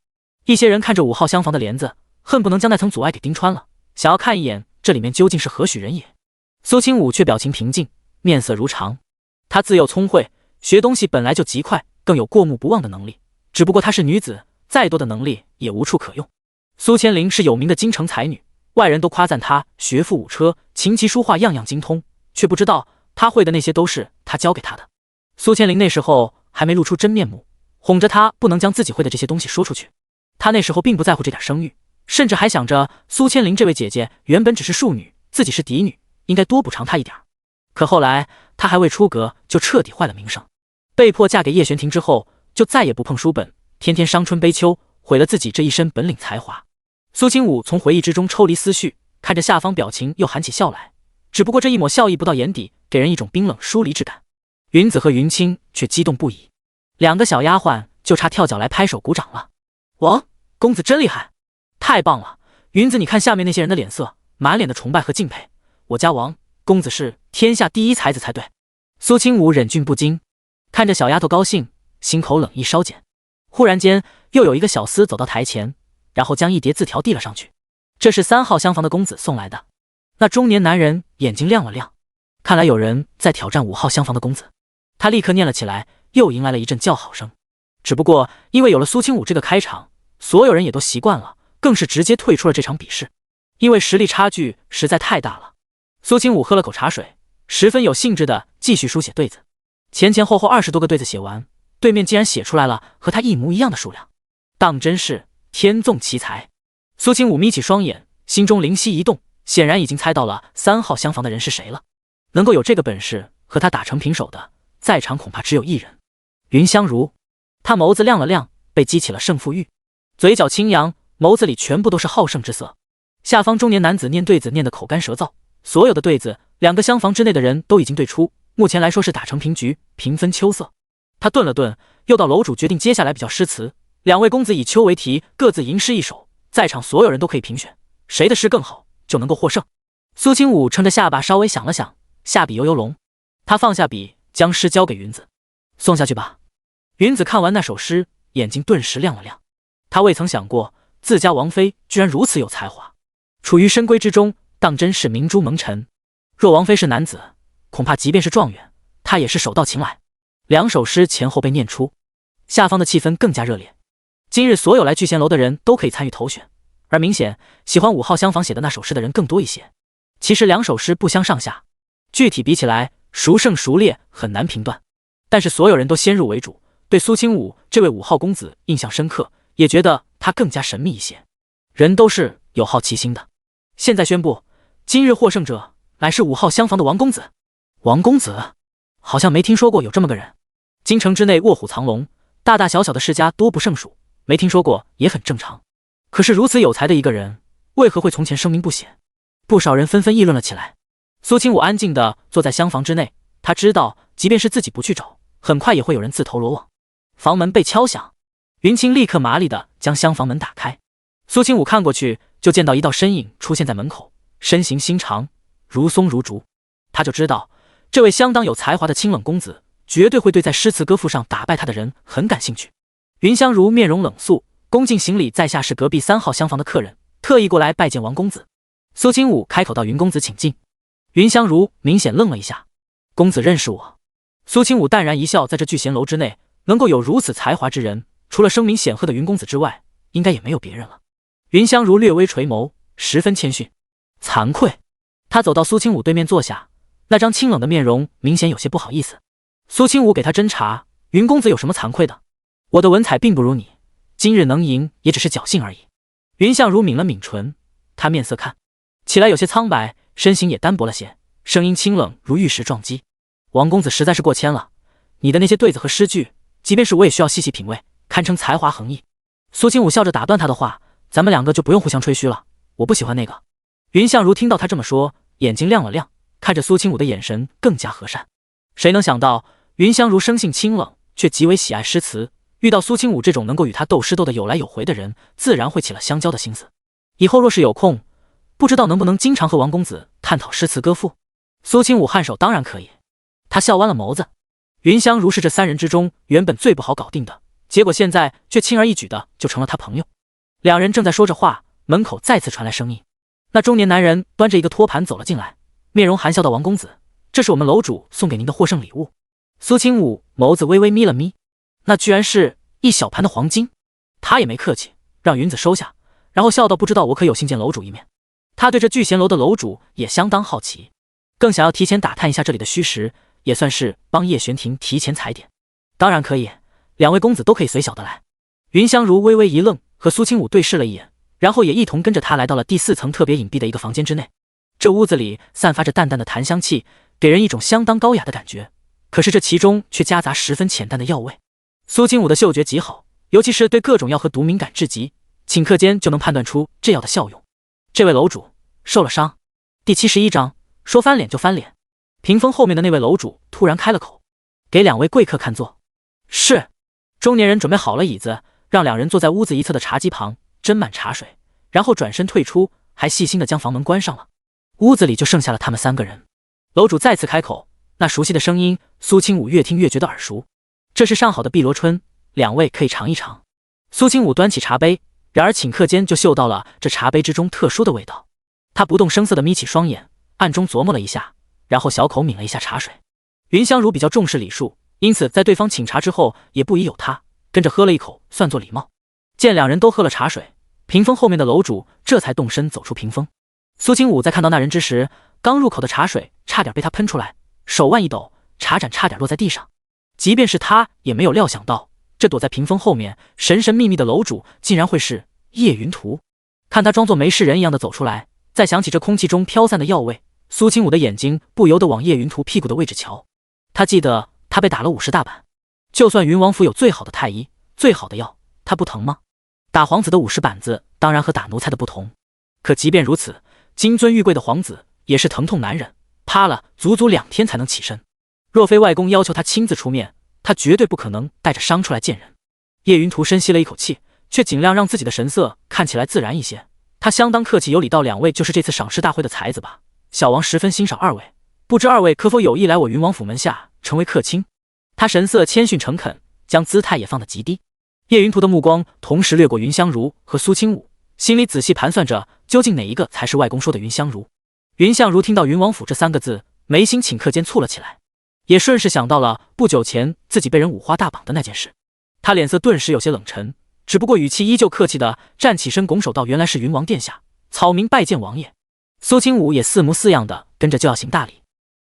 一些人看着5号厢房的帘子，恨不能将那层阻碍给钉穿了，想要看一眼这里面究竟是何许人也。苏清武却表情平静，面色如常。他自幼聪慧，学东西本来就极快，更有过目不忘的能力。只不过她是女子，再多的能力也无处可用。苏千灵是有名的京城才女，外人都夸赞她学富五车，琴棋书画样样精通，却不知道她会的那些都是她教给她的。苏千灵那时候还没露出真面目，哄着她不能将自己会的这些东西说出去。她那时候并不在乎这点声誉，甚至还想着苏千灵这位姐姐原本只是庶女，自己是嫡女，应该多补偿她一点。可后来她还未出阁就彻底坏了名声，被迫嫁给叶玄庭之后，就再也不碰书本，天天伤春悲秋，毁了自己这一身本领才华。苏清武从回忆之中抽离思绪，看着下方表情又含起笑来，只不过这一抹笑意不到眼底，给人一种冰冷疏离之感。云子和云清却激动不已，2个小丫鬟就差跳脚来拍手鼓掌了。王公子真厉害，太棒了！云子，你看下面那些人的脸色，满脸的崇拜和敬佩。我家王公子是天下第一才子才对。苏清武忍俊不禁，看着小丫头高兴，心口冷意稍减。忽然间，又有一个小厮走到台前，然后将一叠字条递了上去。这是3号厢房的公子送来的。那中年男人眼睛亮了亮，看来有人在挑战5号厢房的公子。他立刻念了起来，又迎来了一阵叫好声。只不过因为有了苏清武这个开场，所有人也都习惯了，更是直接退出了这场比试，因为实力差距实在太大了。苏清武喝了口茶水，十分有兴致地继续书写对子。前后后20多个对子写完，对面竟然写出来了和他一模一样的数量，当真是天纵奇才。苏清武眯起双眼，心中灵犀一动，显然已经猜到了3号厢房的人是谁了。能够有这个本事和他打成平手的，在场恐怕只有一人，云香如。他眸子亮了亮，被激起了胜负欲，嘴角轻扬，眸子里全部都是好胜之色。下方中年男子念对子念得口干舌燥，所有的对子2个厢房之内的人都已经对出，目前来说是打成平局，平分秋色。他顿了顿，又到楼主决定接下来比较诗词，2位公子以秋为题，各自吟诗一首，在场所有人都可以评选，谁的诗更好就能够获胜。苏清武撑着下巴稍微想了想，下笔悠悠龙。他放下笔，将诗交给云子，送下去吧。云子看完那首诗，眼睛顿时亮了亮。他未曾想过自家王妃居然如此有才华，处于深闺之中，当真是明珠蒙尘。若王妃是男子，恐怕即便是状元，他也是手到擒来。2首诗前后被念出，下方的气氛更加热烈。今日所有来聚贤楼的人都可以参与投选，而明显喜欢5号厢房写的那首诗的人更多一些。其实2首诗不相上下，具体比起来孰胜孰劣很难评断，但是所有人都先入为主，对苏清武这位5号公子印象深刻，也觉得他更加神秘一些。人都是有好奇心的。现在宣布，今日获胜者乃是5号厢房的王公子。王公子？好像没听说过有这么个人。京城之内卧虎藏龙，大大小小的世家多不胜数，没听说过也很正常。可是如此有才的一个人，为何会从前声名不显？不少人纷纷议论了起来。苏清武安静地坐在厢房之内，他知道即便是自己不去找，很快也会有人自投罗网。房门被敲响，云清立刻麻利地将厢房门打开。苏清武看过去，就见到一道身影出现在门口，身形心长，如松如竹。他就知道这位相当有才华的清冷公子绝对会对在诗词歌赋上打败他的人很感兴趣。云香如面容冷肃，恭敬行礼，在下是隔壁3号厢房的客人，特意过来拜见王公子。苏清武开口道：“云公子请进。”云香如明显愣了一下：“公子认识我？”苏清武淡然一笑，在这聚贤楼之内，能够有如此才华之人，除了声名显赫的云公子之外，应该也没有别人了。云香如略微垂眸，十分谦逊：“惭愧。”他走到苏清武对面坐下，那张清冷的面容明显有些不好意思。苏清武给他斟茶：“云公子有什么惭愧的？我的文采并不如你，今日能赢也只是侥幸而已。”云相如抿了抿唇，他面色看起来有些苍白，身形也单薄了些，声音清冷如玉石撞击：“王公子实在是过谦了，你的那些对子和诗句，即便是我也需要细细品味，堪称才华横溢。”苏清武笑着打断他的话：“咱们两个就不用互相吹嘘了，我不喜欢那个。”云相如听到他这么说，眼睛亮了亮，看着苏清武的眼神更加和善。谁能想到云香如生性清冷，却极为喜爱诗词，遇到苏清武这种能够与他斗诗斗得有来有回的人，自然会起了相交的心思。以后若是有空，不知道能不能经常和王公子探讨诗词歌赋。苏清武颔首：“当然可以。”他笑弯了眸子。云香如是这3人之中原本最不好搞定的，结果现在却轻而易举的就成了他朋友。两人正在说着话，门口再次传来声音。那中年男人端着一个托盘走了进来，面容含笑道：“王公子，这是我们楼主送给您的获胜礼物。”苏清武眸子微微眯了眯，那居然是一小盘的黄金。他也没客气，让云子收下，然后笑道：“不知道我可有幸见楼主一面。”他对这聚贤楼的楼主也相当好奇，更想要提前打探一下这里的虚实，也算是帮叶玄庭提前踩点。“当然可以，两位公子都可以随小的来。”云香如微微一愣，和苏清武对视了一眼，然后也一同跟着他来到了第4层特别隐蔽的一个房间之内。这屋子里散发着淡淡的檀香气，给人一种相当高雅的感觉，可是这其中却夹杂十分浅淡的药味。苏清武的嗅觉极好，尤其是对各种药和毒敏感至极，顷刻间就能判断出这药的效用。这位楼主受了伤。第71章，说翻脸就翻脸。屏风后面的那位楼主突然开了口：“给两位贵客看座。”是。中年人准备好了椅子，让两人坐在屋子一侧的茶几旁，斟满茶水，然后转身退出，还细心地将房门关上了。屋子里就剩下了他们3个人。楼主再次开口，那熟悉的声音，苏清武越听越觉得耳熟。这是上好的碧螺春，两位可以尝一尝。苏清武端起茶杯，然而顷刻间就嗅到了这茶杯之中特殊的味道。他不动声色地眯起双眼，暗中琢磨了一下，然后小口抿了一下茶水。云香如比较重视礼数，因此在对方请茶之后也不疑有他，跟着喝了一口，算作礼貌。见两人都喝了茶水，屏风后面的楼主这才动身走出屏风。苏清武在看到那人之时，刚入口的茶水差点被他喷出来，手腕一抖，茶盏差点落在地上。即便是他也没有料想到，这躲在屏风后面神神秘秘的楼主竟然会是叶云图。看他装作没事人一样的走出来，再想起这空气中飘散的药味，苏清武的眼睛不由得往叶云图屁股的位置瞧。他记得他被打了50大板，就算云王府有最好的太医，最好的药，他不疼吗？打皇子的50板子当然和打奴才的不同，可即便如此，金尊玉贵的皇子也是疼痛难忍，趴了足足2天才能起身。若非外公要求他亲自出面，他绝对不可能带着伤出来见人。叶云图深吸了一口气，却尽量让自己的神色看起来自然一些。他相当客气有礼道：“两位就是这次赏识大会的才子吧？小王十分欣赏2位，不知2位可否有意来我云王府门下成为客卿？”他神色谦逊诚恳，将姿态也放得极低。叶云图的目光同时掠过云香如和苏清武，心里仔细盘算着究竟哪一个才是外公说的云香如。云相如听到云王府这3个字，眉心顷刻间蹙了起来，也顺势想到了不久前自己被人五花大绑的那件事。他脸色顿时有些冷沉，只不过语气依旧客气地站起身，拱手道：“原来是云王殿下，草民拜见王爷。”苏清武也似模似样的跟着就要行大礼。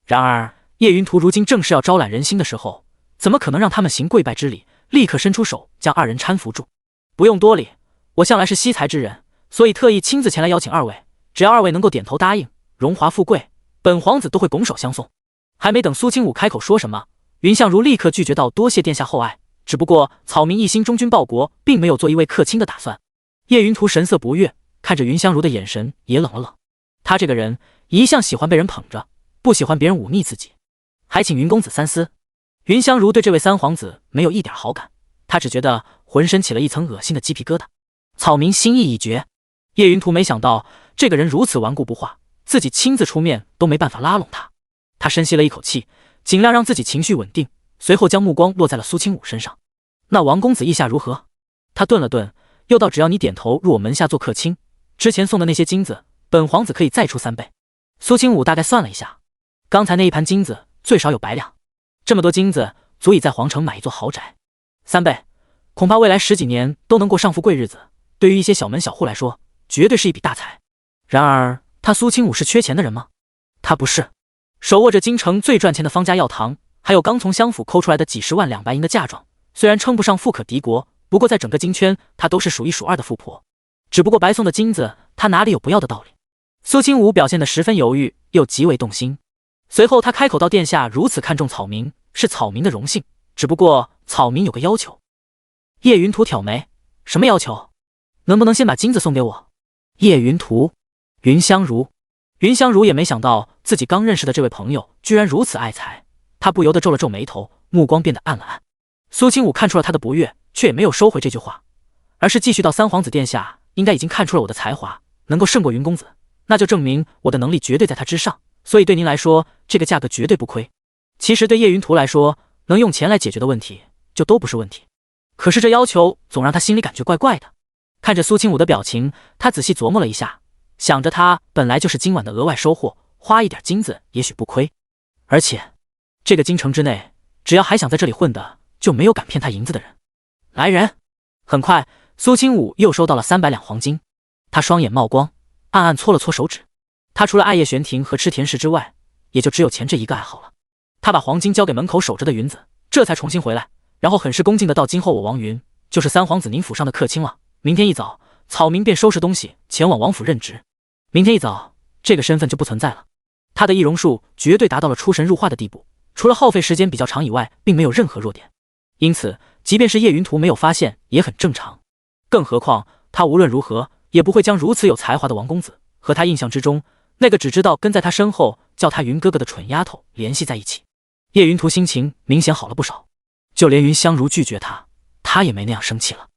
然而叶云图如今正是要招揽人心的时候，怎么可能让他们行跪拜之礼？立刻伸出手将2人搀扶住。“不用多礼，我向来是惜才之人，所以特意亲自前来邀请2位，只要2位能够点头答应，荣华富贵，本皇子都会拱手相送。”还没等苏清武开口说什么，云相如立刻拒绝道：“多谢殿下厚爱，只不过草民一心忠君报国，并没有做一位客卿的打算。”叶云图神色不悦，看着云香如的眼神也冷了冷。他这个人一向喜欢被人捧着，不喜欢别人忤逆自己，还请云公子三思。云香如对这位三皇子没有一点好感，他只觉得浑身起了一层恶心的鸡皮疙瘩。草民心意已决，叶云图没想到这个人如此顽固不化，自己亲自出面都没办法拉拢他。他深吸了一口气，尽量让自己情绪稳定，随后将目光落在了苏清武身上。那王公子意下如何？他顿了顿，又道：只要你点头入我门下做客卿，之前送的那些金子，本皇子可以再出3倍。苏清武大概算了一下，刚才那一盘金子最少有100两，这么多金子足以在皇城买一座豪宅。3倍，恐怕未来10几年都能过上富贵日子，对于一些小门小户来说，绝对是一笔大财。然而他苏清武是缺钱的人吗？他不是，手握着京城最赚钱的方家药堂，还有刚从相府抠出来的几10万2白银的嫁妆，虽然称不上富可敌国，不过在整个京圈他都是数一数二的富婆。只不过白送的金子他哪里有不要的道理？苏清武表现得十分犹豫，又极为动心。随后他开口道：殿下如此看重草民，是草民的荣幸，只不过草民有个要求。叶云图挑眉，什么要求？能不能先把金子送给我？叶云图，云香如。云香如也没想到自己刚认识的这位朋友居然如此爱财，他不由得皱了皱眉头，目光变得暗了暗。苏清武看出了他的不悦，却也没有收回这句话，而是继续道：三皇子殿下应该已经看出了我的才华能够胜过云公子，那就证明我的能力绝对在他之上，所以对您来说这个价格绝对不亏。其实对叶云图来说，能用钱来解决的问题就都不是问题，可是这要求总让他心里感觉怪怪的。看着苏清武的表情，他仔细琢磨了一下，想着他本来就是今晚的额外收获，花一点金子也许不亏，而且这个京城之内只要还想在这里混的，就没有敢骗他银子的人。来人！很快苏清武又收到了300两黄金，他双眼冒光，暗暗搓了搓手指。他除了爱叶玄庭和吃甜食之外，也就只有钱这一个爱好了。他把黄金交给门口守着的云子，这才重新回来，然后很是恭敬的道：今后我王云就是三皇子您府上的客卿了，明天一早草民便收拾东西前往王府任职，明天一早这个身份就不存在了。他的易容术绝对达到了出神入化的地步，除了耗费时间比较长以外，并没有任何弱点，因此即便是叶云图没有发现也很正常。更何况他无论如何也不会将如此有才华的王公子和他印象之中那个只知道跟在他身后叫他云哥哥的蠢丫头联系在一起。叶云图心情明显好了不少，就连云香如拒绝他也没那样生气了。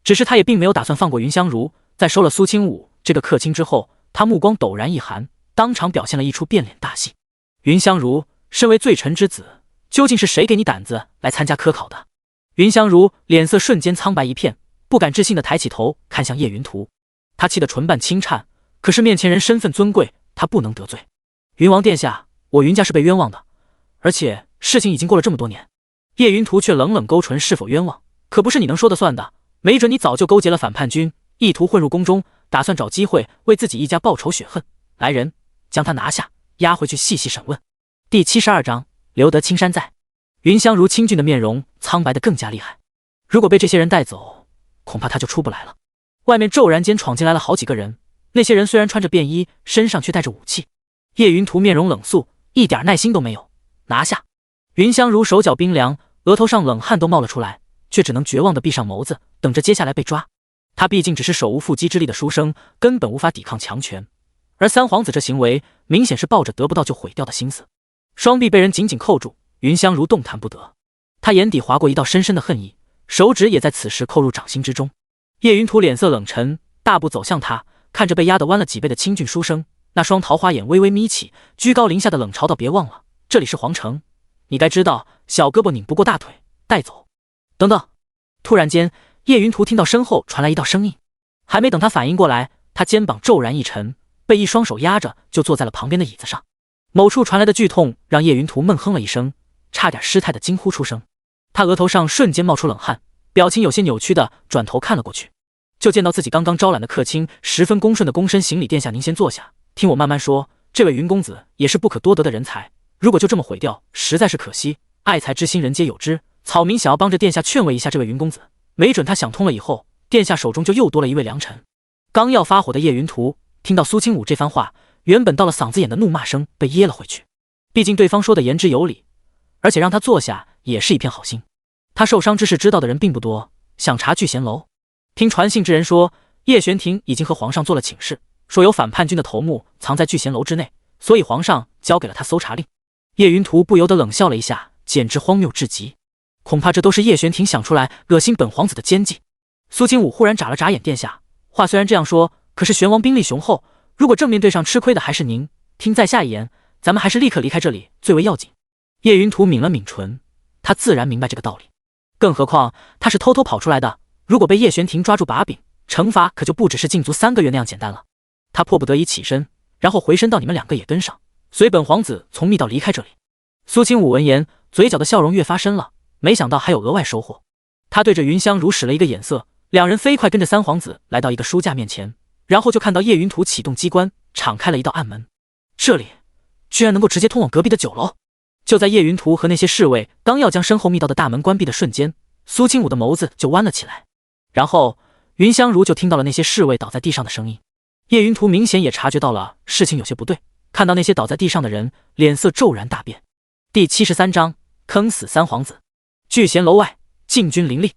只是他也并没有打算放过云香如，在收了苏清武这个客卿之后，他目光陡然一寒，当场表现了一出变脸大戏。云香如，身为罪臣之子，究竟是谁给你胆子来参加科考的？云香如脸色瞬间苍白一片，不敢置信地抬起头看向叶云图，他气得唇瓣轻颤，可是面前人身份尊贵，他不能得罪。云王殿下，我云家是被冤枉的，而且事情已经过了这么多年。叶云图却冷冷勾唇，是否冤枉可不是你能说的算的，没准你早就勾结了反叛军，意图混入宫中，打算找机会为自己一家报仇雪恨。来人，将他拿下，押回去细细审问。第72章，留得青山在。云香如清俊的面容苍白得更加厉害，如果被这些人带走，恐怕他就出不来了。外面骤然间闯进来了好几个人，那些人虽然穿着便衣，身上却带着武器。叶云图面容冷肃，一点耐心都没有。拿下！云香如手脚冰凉，额头上冷汗都冒了出来，却只能绝望地闭上眸子，等着接下来被抓。他毕竟只是手无缚鸡之力的书生，根本无法抵抗强权，而三皇子这行为明显是抱着得不到就毁掉的心思。双臂被人紧紧扣住，云香如动弹不得。他眼底划过一道深深的恨意，手指也在此时扣入掌心之中。叶云图脸色冷沉，大步走向他，看着被压得弯了几倍的清俊书生，那双桃花眼微微眯起，居高临下的冷嘲道：别忘了，这里是皇城，你该知道小胳膊拧不过大腿，带走。等等！突然间，叶云图听到身后传来一道声音，还没等他反应过来，他肩膀骤然一沉，被一双手压着就坐在了旁边的椅子上。某处传来的剧痛让叶云图闷哼了一声，差点失态的惊呼出声。他额头上瞬间冒出冷汗，表情有些扭曲的转头看了过去，就见到自己刚刚招揽的客卿十分恭顺的躬身行礼：殿下您先坐下，听我慢慢说。这位云公子也是不可多得的人才，如果就这么毁掉，实在是可惜。爱才之心人皆有之，草民想要帮着殿下劝慰一下这位云公子，没准他想通了以后，殿下手中就又多了一位良臣。刚要发火的叶云图听到苏清武这番话，原本到了嗓子眼的怒骂声被噎了回去。毕竟对方说的言之有理，而且让他坐下也是一片好心。他受伤之事知道的人并不多，想查聚贤楼。听传信之人说，叶玄庭已经和皇上做了请示，说有反叛军的头目藏在聚贤楼之内，所以皇上交给了他搜查令。叶云图不由得冷笑了一下，简直荒谬至极。恐怕这都是叶玄庭想出来恶心本皇子的奸计。苏清武忽然眨了眨眼，殿下，话虽然这样说，可是玄王兵力雄厚，如果正面对上吃亏的还是您，听在下一言，咱们还是立刻离开这里最为要紧。叶云图抿了抿唇，他自然明白这个道理，更何况他是偷偷跑出来的，如果被叶玄庭抓住把柄，惩罚可就不只是禁足3个月那样简单了。他迫不得已起身，然后回身到你们2个也跟上，随本皇子从密道离开这里。苏清武闻言，嘴角的笑容越发深了，没想到还有额外收获。他对着云香如使了一个眼色，两人飞快跟着三皇子来到一个书架面前，然后就看到叶云图启动机关，敞开了一道暗门。这里居然能够直接通往隔壁的酒楼。就在叶云图和那些侍卫刚要将身后密道的大门关闭的瞬间，苏清武的眸子就弯了起来，然后云香如就听到了那些侍卫倒在地上的声音。叶云图明显也察觉到了事情有些不对，看到那些倒在地上的人，脸色骤然大变。第73章坑死三皇子。聚贤楼外，禁军林立，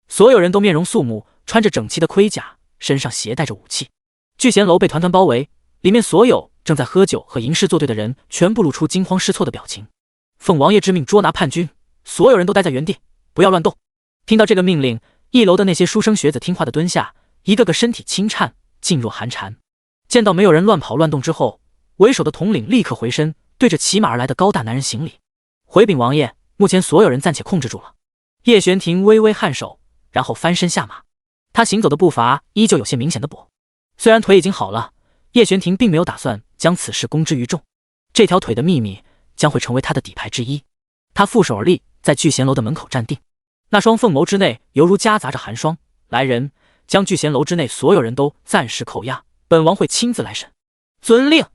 所有人都面容肃穆，穿着整齐的盔甲，身上携带着武器。聚贤楼被团团包围，里面所有正在喝酒和吟诗作对的人全部露出惊慌失措的表情。奉王爷之命捉拿叛军，所有人都待在原地，不要乱动。听到这个命令，一楼的那些书生学子听话的蹲下，一个个身体轻颤，噤若寒蝉。见到没有人乱跑乱动之后，为首的统领立刻回身，对着骑马而来的高大男人行礼，回禀王爷，目前所有人暂且控制住了。叶玄庭微微颔首，然后翻身下马。他行走的步伐依旧有些明显的跛，虽然腿已经好了，叶玄庭并没有打算将此事公之于众，这条腿的秘密将会成为他的底牌之一。他负手而立，在聚贤楼的门口站定，那双凤眸之内犹如夹杂着寒霜。来人，将聚贤楼之内所有人都暂时扣押，本王会亲自来审。遵令。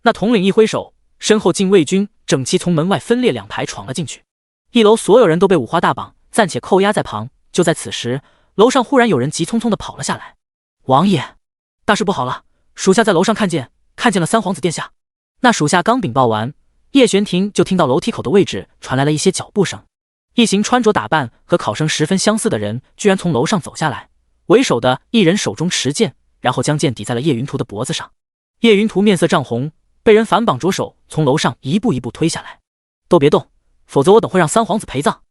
那统领一挥手，身后禁卫军整齐从门外分列2排闯了进去。一楼所有人都被五花大绑，暂且扣押在旁。就在此时，楼上忽然有人急匆匆地跑了下来。王爷，大事不好了，属下在楼上看见了三皇子殿下。那属下刚禀报完，叶玄庭就听到楼梯口的位置传来了一些脚步声。一行穿着打扮和考生十分相似的人居然从楼上走下来，为首的一人手中持剑，然后将剑抵在了叶云图的脖子上。叶云图面色涨红，被人反绑着手从楼上一步一步推下来。都别动，否则我等会让三皇子陪葬。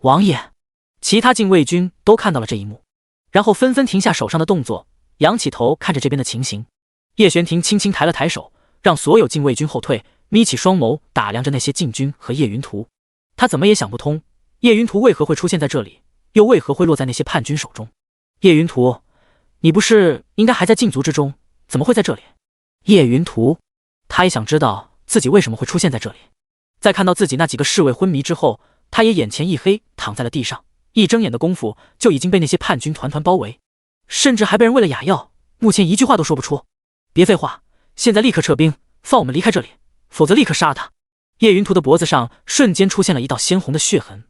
王爷，其他禁卫军都看到了这一幕，然后纷纷停下手上的动作，仰起头看着这边的情形。叶玄庭轻轻抬了抬手，让所有禁卫军后退，眯起双眸打量着那些禁军和叶云图。他怎么也想不通，叶云图为何会出现在这里，又为何会落在那些叛军手中。叶云图，你不是应该还在禁足之中，怎么会在这里？叶云图，他也想知道自己为什么会出现在这里。在看到自己那几个侍卫昏迷之后，他也眼前一黑，躺在了地上，一睁眼的功夫就已经被那些叛军团团包围，甚至还被人喂了哑药，目前一句话都说不出。别废话，现在立刻撤兵，放我们离开这里，否则立刻杀了他。叶云图的脖子上瞬间出现了一道鲜红的血痕，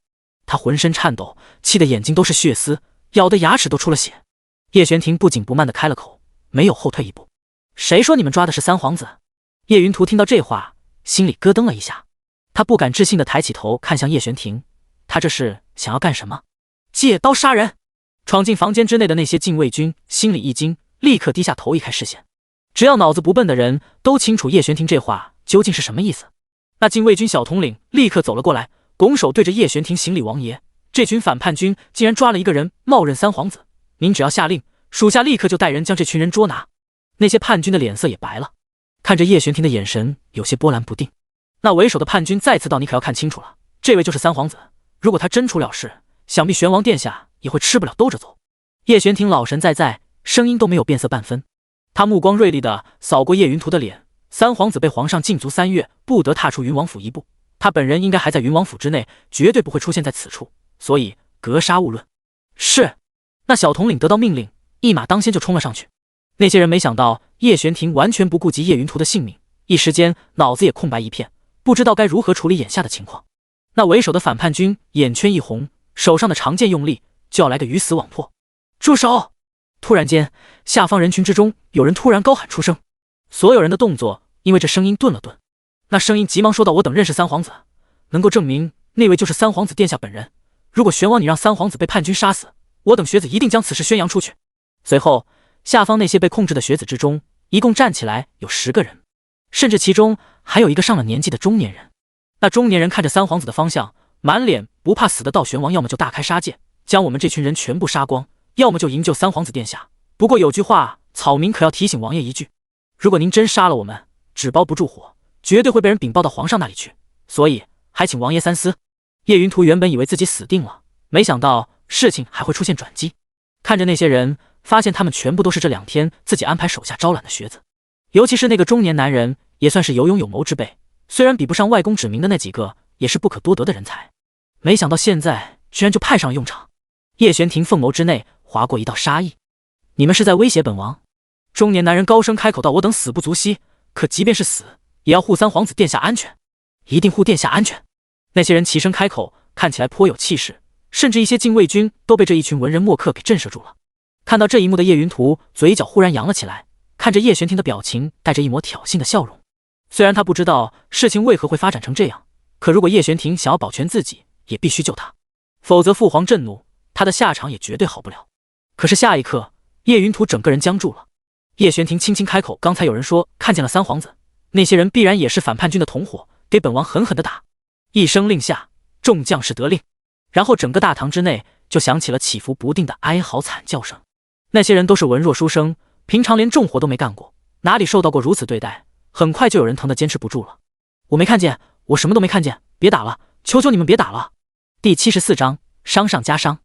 他浑身颤抖，气得眼睛都是血丝，咬得牙齿都出了血。叶玄庭不紧不慢地开了口，没有后退一步。谁说你们抓的是三皇子？叶云图听到这话，心里咯噔了一下，他不敢置信地抬起头看向叶玄庭，他这是想要干什么？借刀杀人！闯进房间之内的那些禁卫军心里一惊，立刻低下头移开视线。只要脑子不笨的人都清楚叶玄庭这话究竟是什么意思。那禁卫军小统领立刻走了过来，拱手对着叶玄庭行礼：王爷，这群反叛军竟然抓了一个人冒认三皇子，您只要下令，属下立刻就带人将这群人捉拿。那些叛军的脸色也白了，看着叶玄庭的眼神有些波澜不定。那为首的叛军再次道：你可要看清楚了，这位就是三皇子，如果他真出了事，想必玄王殿下也会吃不了兜着走。叶玄庭老神在，声音都没有变色半分，他目光锐利地扫过叶云图的脸。三皇子被皇上禁足3月，不得踏出云王府一步，他本人应该还在云王府之内，绝对不会出现在此处，所以格杀勿论。是。那小统领得到命令，一马当先就冲了上去。那些人没想到叶玄庭完全不顾及叶云图的性命，一时间脑子也空白一片，不知道该如何处理眼下的情况。那为首的反叛军眼圈一红，手上的长剑用力，就要来个鱼死网破。住手！突然间，下方人群之中有人突然高喊出声，所有人的动作因为这声音顿了顿。那声音急忙说道：我等认识三皇子，能够证明那位就是三皇子殿下本人，如果玄王你让三皇子被叛军杀死，我等学子一定将此事宣扬出去。随后下方那些被控制的学子之中，一共站起来有10个人，甚至其中还有一个上了年纪的中年人。那中年人看着三皇子的方向，满脸不怕死的道：玄王要么就大开杀戒，将我们这群人全部杀光，要么就营救三皇子殿下。不过有句话，草民可要提醒王爷一句，如果您真杀了我们，纸包不住火，绝对会被人禀报到皇上那里去，所以还请王爷三思。叶云图原本以为自己死定了，没想到事情还会出现转机。看着那些人，发现他们全部都是这2天自己安排手下招揽的学子，尤其是那个中年男人，也算是有勇有谋之辈，虽然比不上外公指明的那几个，也是不可多得的人才。没想到现在居然就派上了用场。叶玄庭凤眸之内划过一道杀意：你们是在威胁本王？中年男人高声开口道：我等死不足惜，可即便是死，也要护三皇子殿下安全，一定护殿下安全。那些人齐声开口，看起来颇有气势，甚至一些禁卫军都被这一群文人墨客给震慑住了。看到这一幕的叶云图嘴角忽然扬了起来，看着叶玄庭的表情带着一抹挑衅的笑容。虽然他不知道事情为何会发展成这样，可如果叶玄庭想要保全自己，也必须救他，否则父皇震怒，他的下场也绝对好不了。可是下一刻，叶云图整个人僵住了。叶玄庭轻轻开口：刚才有人说看见了三皇子，那些人必然也是反叛军的同伙，给本王狠狠地打。一声令下，众将士得令，然后整个大堂之内就响起了起伏不定的哀嚎惨叫声。那些人都是文弱书生，平常连重活都没干过，哪里受到过如此对待，很快就有人疼得坚持不住了。我没看见，我什么都没看见，别打了，求求你们别打了。第74章伤上加伤。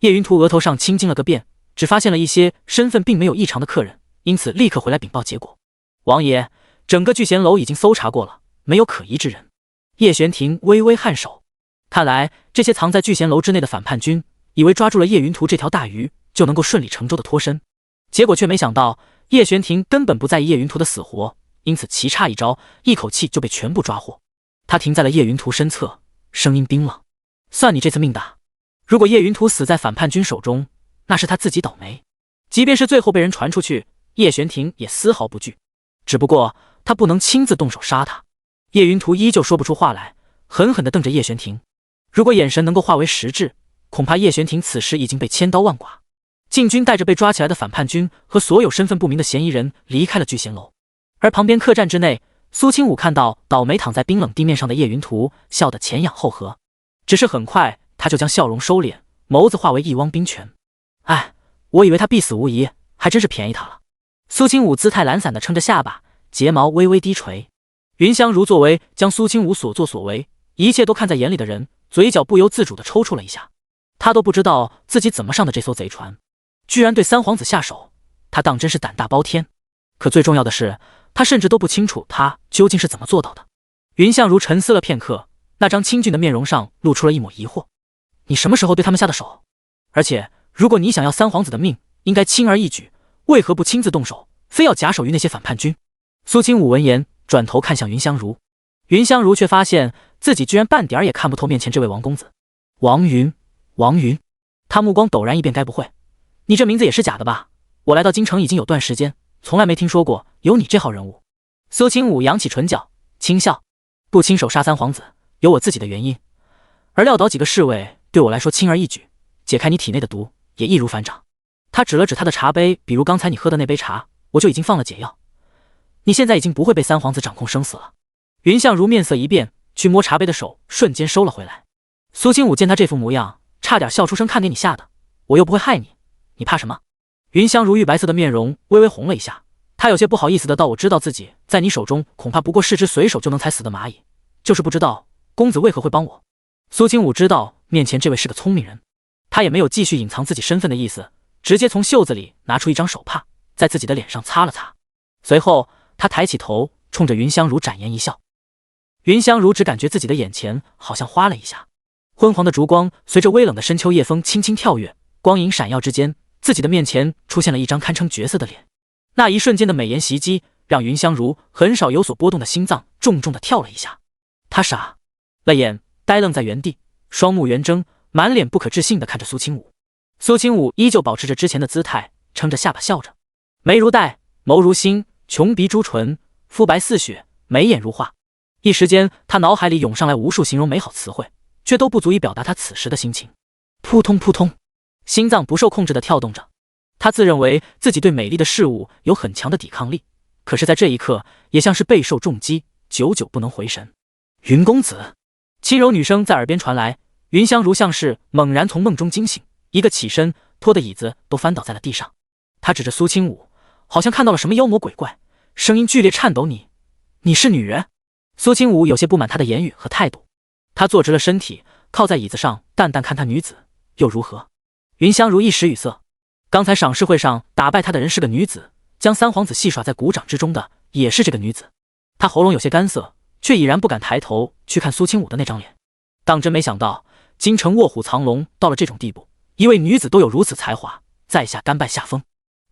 叶云图额头上青筋了个遍，只发现了一些身份并没有异常的客人，因此立刻回来禀报结果。王爷，整个聚贤楼已经搜查过了，没有可疑之人。叶玄庭微微颔首，看来这些藏在聚贤楼之内的反叛军以为抓住了叶云图这条大鱼就能够顺理成章的脱身，结果却没想到叶玄庭根本不在意叶云图的死活，因此棋差一招，一口气就被全部抓获。他停在了叶云图身侧，声音冰冷：算你这次命大，如果叶云图死在反叛军手中，那是他自己倒霉，即便是最后被人传出去，叶玄庭也丝毫不惧，只不过他不能亲自动手杀他。叶云图依旧说不出话来，狠狠地瞪着叶玄庭。如果眼神能够化为实质，恐怕叶玄庭此时已经被千刀万剐。禁军带着被抓起来的反叛军和所有身份不明的嫌疑人离开了聚贤楼，而旁边客栈之内，苏清武看到倒霉躺在冰冷地面上的叶云图，笑得前仰后合。只是很快他就将笑容收敛，眸子化为一汪冰泉。哎，我以为他必死无疑，还真是便宜他了。苏清武姿态懒散地撑着下巴，睫毛微微低垂。云香如作为将苏清武所作所为一切都看在眼里的人，嘴角不由自主地抽搐了一下。他都不知道自己怎么上的这艘贼船，居然对三皇子下手，他当真是胆大包天。可最重要的是，他甚至都不清楚他究竟是怎么做到的。云相如沉思了片刻，那张清俊的面容上露出了一抹疑惑：你什么时候对他们下的手？而且如果你想要三皇子的命，应该轻而易举，为何不亲自动手，非要假手于那些反叛军？苏清武闻言转头看向云香如，云香如却发现自己居然半点也看不透面前这位王公子。王云，他目光陡然一变，该不会你这名字也是假的吧？我来到京城已经有段时间，从来没听说过有你这号人物。苏清武扬起唇角轻笑，不亲手杀三皇子有我自己的原因，而撂倒几个侍卫对我来说轻而易举，解开你体内的毒也易如反掌。他指了指他的茶杯，比如刚才你喝的那杯茶，我就已经放了解药，你现在已经不会被三皇子掌控生死了。云相如面色一变，去摸茶杯的手瞬间收了回来。苏清武见他这副模样，差点笑出声，看给你吓的，我又不会害你，你怕什么？云香如玉白色的面容微微红了一下，她有些不好意思的道：我知道自己在你手中恐怕不过是只随手就能踩死的蚂蚁，就是不知道公子为何会帮我。苏清武知道面前这位是个聪明人，他也没有继续隐藏自己身份的意思，直接从袖子里拿出一张手帕，在自己的脸上擦了擦，随后他抬起头冲着云香如展颜一笑。云香如只感觉自己的眼前好像花了一下，昏黄的烛光随着微冷的深秋夜风轻轻跳跃，光影闪耀之间，自己的面前出现了一张堪称绝色的脸。那一瞬间的美颜袭击，让云香如很少有所波动的心脏重重的跳了一下。他傻了眼，呆愣在原地，双目圆睁，满脸不可置信的看着苏清武。苏清武依旧保持着之前的姿态，撑着下巴笑着，眉如黛，眸如星，琼鼻朱唇，肤白似雪，眉眼如画。一时间，他脑海里涌上来无数形容美好词汇，却都不足以表达他此时的心情。扑通扑通，心脏不受控制的跳动着。他自认为自己对美丽的事物有很强的抵抗力，可是在这一刻也像是备受重击，久久不能回神。云公子，轻柔女声在耳边传来。云香如像是猛然从梦中惊醒，一个起身，拖的椅子都翻倒在了地上。他指着苏清武，好像看到了什么妖魔鬼怪，声音剧烈颤抖：“你是女人？”苏清武有些不满他的言语和态度，他坐直了身体，靠在椅子上，淡淡看他：“女子又如何？”云香如一时语塞。刚才赏识会上打败他的人是个女子，将三皇子戏耍在鼓掌之中的也是这个女子。他喉咙有些干涩，却已然不敢抬头去看苏清武的那张脸。当真没想到京城卧虎藏龙到了这种地步，一位女子都有如此才华，在下甘拜下风。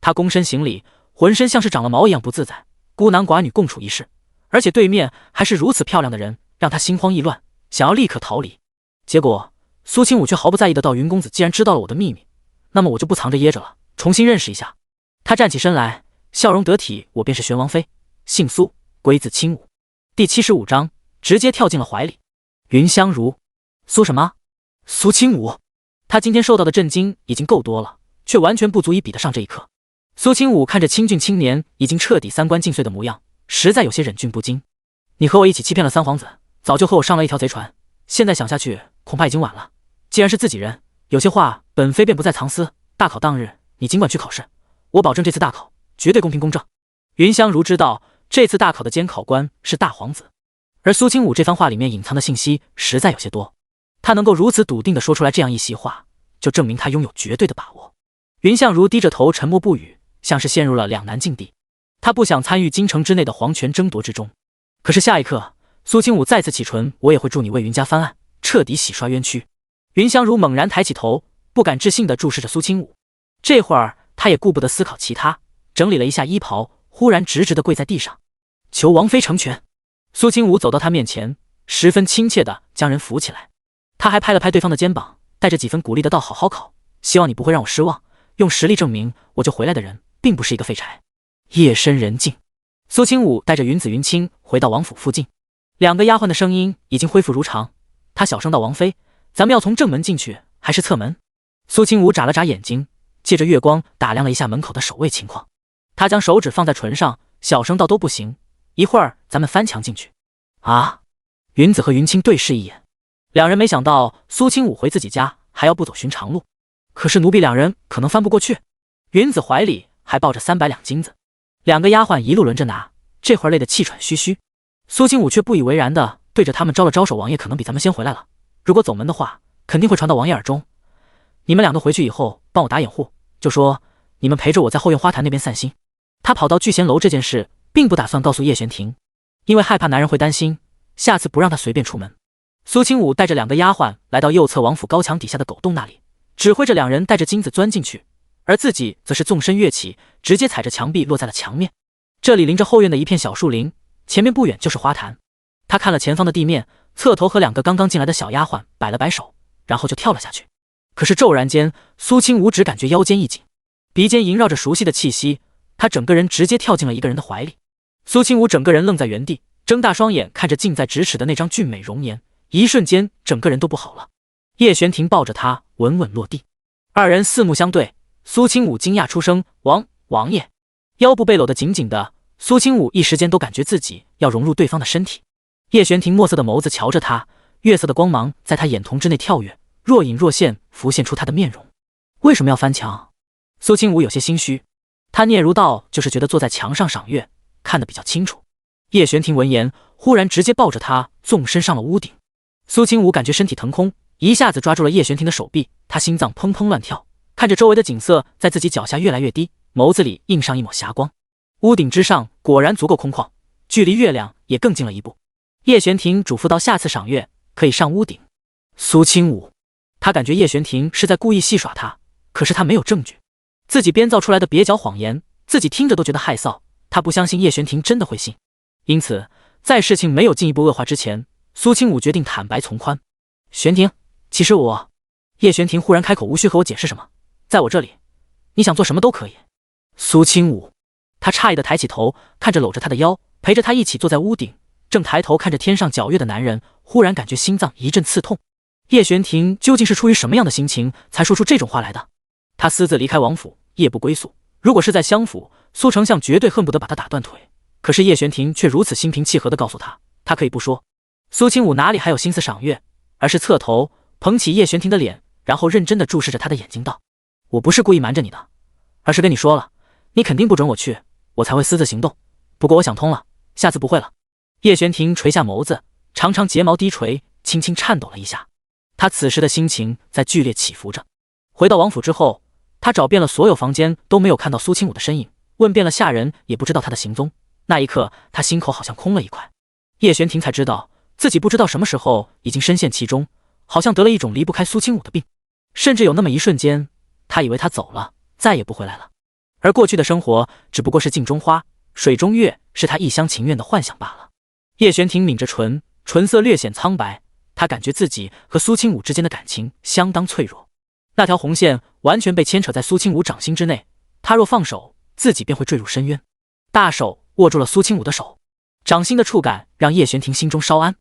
他躬身行礼，浑身像是长了毛一样不自在。孤男寡女共处一室，而且对面还是如此漂亮的人，让他心慌意乱，想要立刻逃离。结果苏清武却毫不在意的道：“云公子既然知道了我的秘密，那么我就不藏着掖着了，重新认识一下。”他站起身来，笑容得体：“我便是玄王妃，姓苏，归字清武。”第75章直接跳进了怀里。云香如，苏什么？苏清武？他今天受到的震惊已经够多了，却完全不足以比得上这一刻。苏清武看着清俊青年已经彻底三观尽碎的模样，实在有些忍俊不禁。你和我一起欺骗了三皇子，早就和我上了一条贼船，现在想下去恐怕已经晚了。既然是自己人，有些话本妃便不再藏私。大考当日，你尽管去考试，我保证这次大考绝对公平公正。云香如知道这次大考的监考官是大皇子，而苏清武这番话里面隐藏的信息实在有些多，他能够如此笃定地说出来这样一席话，就证明他拥有绝对的把握。云相如低着头沉默不语，像是陷入了两难境地。他不想参与京城之内的皇权争夺之中，可是下一刻苏清武再次启唇：“我也会助你为云家翻案，彻底洗刷冤屈。”云香如猛然抬起头，不敢置信地注视着苏清武。这会儿他也顾不得思考其他，整理了一下衣袍，忽然直直地跪在地上，求王妃成全。苏清武走到他面前，十分亲切地将人扶起来，他还拍了拍对方的肩膀，带着几分鼓励的道：“好好考，希望你不会让我失望，用实力证明我救回来的人并不是一个废柴。”夜深人静，苏清武带着云子云清回到王府附近，两个丫鬟的声音已经恢复如常。他小声道：“王妃，咱们要从正门进去还是侧门？”苏清武眨了眨眼睛，借着月光打量了一下门口的守卫情况，他将手指放在唇上，小声道：“都不行，一会儿咱们翻墙进去。”啊！云子和云清对视一眼，两人没想到苏清武回自己家还要不走寻常路，可是奴婢两人可能翻不过去。云子怀里还抱着300两金子，两个丫鬟一路轮着拿，这会儿累得气喘吁吁。苏清武却不以为然的对着他们招了招手：“王爷可能比咱们先回来了，如果走门的话，肯定会传到王爷耳中。你们两个回去以后帮我打掩护，就说你们陪着我在后院花坛那边散心。”他跑到聚贤楼这件事并不打算告诉叶玄庭，因为害怕男人会担心，下次不让他随便出门。苏清武带着两个丫鬟来到右侧王府高墙底下的狗洞那里，指挥着两人带着金子钻进去，而自己则是纵身跃起，直接踩着墙壁落在了墙面。这里临着后院的一片小树林，前面不远就是花坛。他看了前方的地面，侧头和两个刚刚进来的小丫鬟摆了摆手，然后就跳了下去。可是骤然间，苏清武只感觉腰间一紧，鼻尖萦绕着熟悉的气息，他整个人直接跳进了一个人的怀里。苏清武整个人愣在原地，睁大双眼看着近在咫尺的那张俊美容颜，一瞬间整个人都不好了。叶玄庭抱着他稳稳落地，二人四目相对，苏清武惊讶出声：“王爷！”腰部被搂得紧紧的，苏清武一时间都感觉自己要融入对方的身体。叶玄庭墨色的眸子瞧着他，月色的光芒在他眼瞳之内跳跃，若隐若现浮现出他的面容。为什么要翻墙？苏清武有些心虚，他嗫嚅道：“就是觉得坐在墙上赏月看得比较清楚。”叶玄庭闻言，忽然直接抱着他纵身上了屋顶。苏清武感觉身体腾空，一下子抓住了叶玄庭的手臂，他心脏砰砰乱跳，看着周围的景色在自己脚下越来越低，眸子里映上一抹霞光。屋顶之上果然足够空旷，距离月亮也更近了一步。叶玄庭嘱咐到下次赏月可以上屋顶。苏清武，他感觉叶玄庭是在故意戏耍他，可是他没有证据，自己编造出来的蹩脚谎言，自己听着都觉得害臊，他不相信叶玄庭真的会信。因此在事情没有进一步恶化之前，苏清武决定坦白从宽。玄庭，其实我……叶玄庭忽然开口：“无需和我解释什么，在我这里，你想做什么都可以。”苏清武，他诧异的抬起头，看着搂着他的腰，陪着他一起坐在屋顶，正抬头看着天上皎月的男人，忽然感觉心脏一阵刺痛。叶玄庭究竟是出于什么样的心情才说出这种话来的？他私自离开王府，夜不归宿。如果是在相府，苏丞相绝对恨不得把他打断腿。可是叶玄庭却如此心平气和地告诉他，他可以不说。苏清武哪里还有心思赏月，而是侧头捧起叶玄庭的脸，然后认真地注视着他的眼睛道：“我不是故意瞒着你的，而是跟你说了，你肯定不准我去，我才会私自行动。不过我想通了，下次不会了。”叶玄庭垂下眸子，长长睫毛低垂，轻轻颤抖了一下。他此时的心情在剧烈起伏着。回到王府之后，他找遍了所有房间，都没有看到苏清武的身影，问遍了下人，也不知道他的行踪。那一刻，他心口好像空了一块。叶玄庭才知道自己不知道什么时候已经深陷其中，好像得了一种离不开苏清武的病。甚至有那么一瞬间，他以为他走了，再也不回来了。而过去的生活只不过是镜中花，水中月，是他一厢情愿的幻想罢了。叶玄庭抿着唇，唇色略显苍白。他感觉自己和苏清武之间的感情相当脆弱，那条红线完全被牵扯在苏清武掌心之内，他若放手，自己便会坠入深渊。大手握住了苏清武的手，掌心的触感让叶玄庭心中稍安。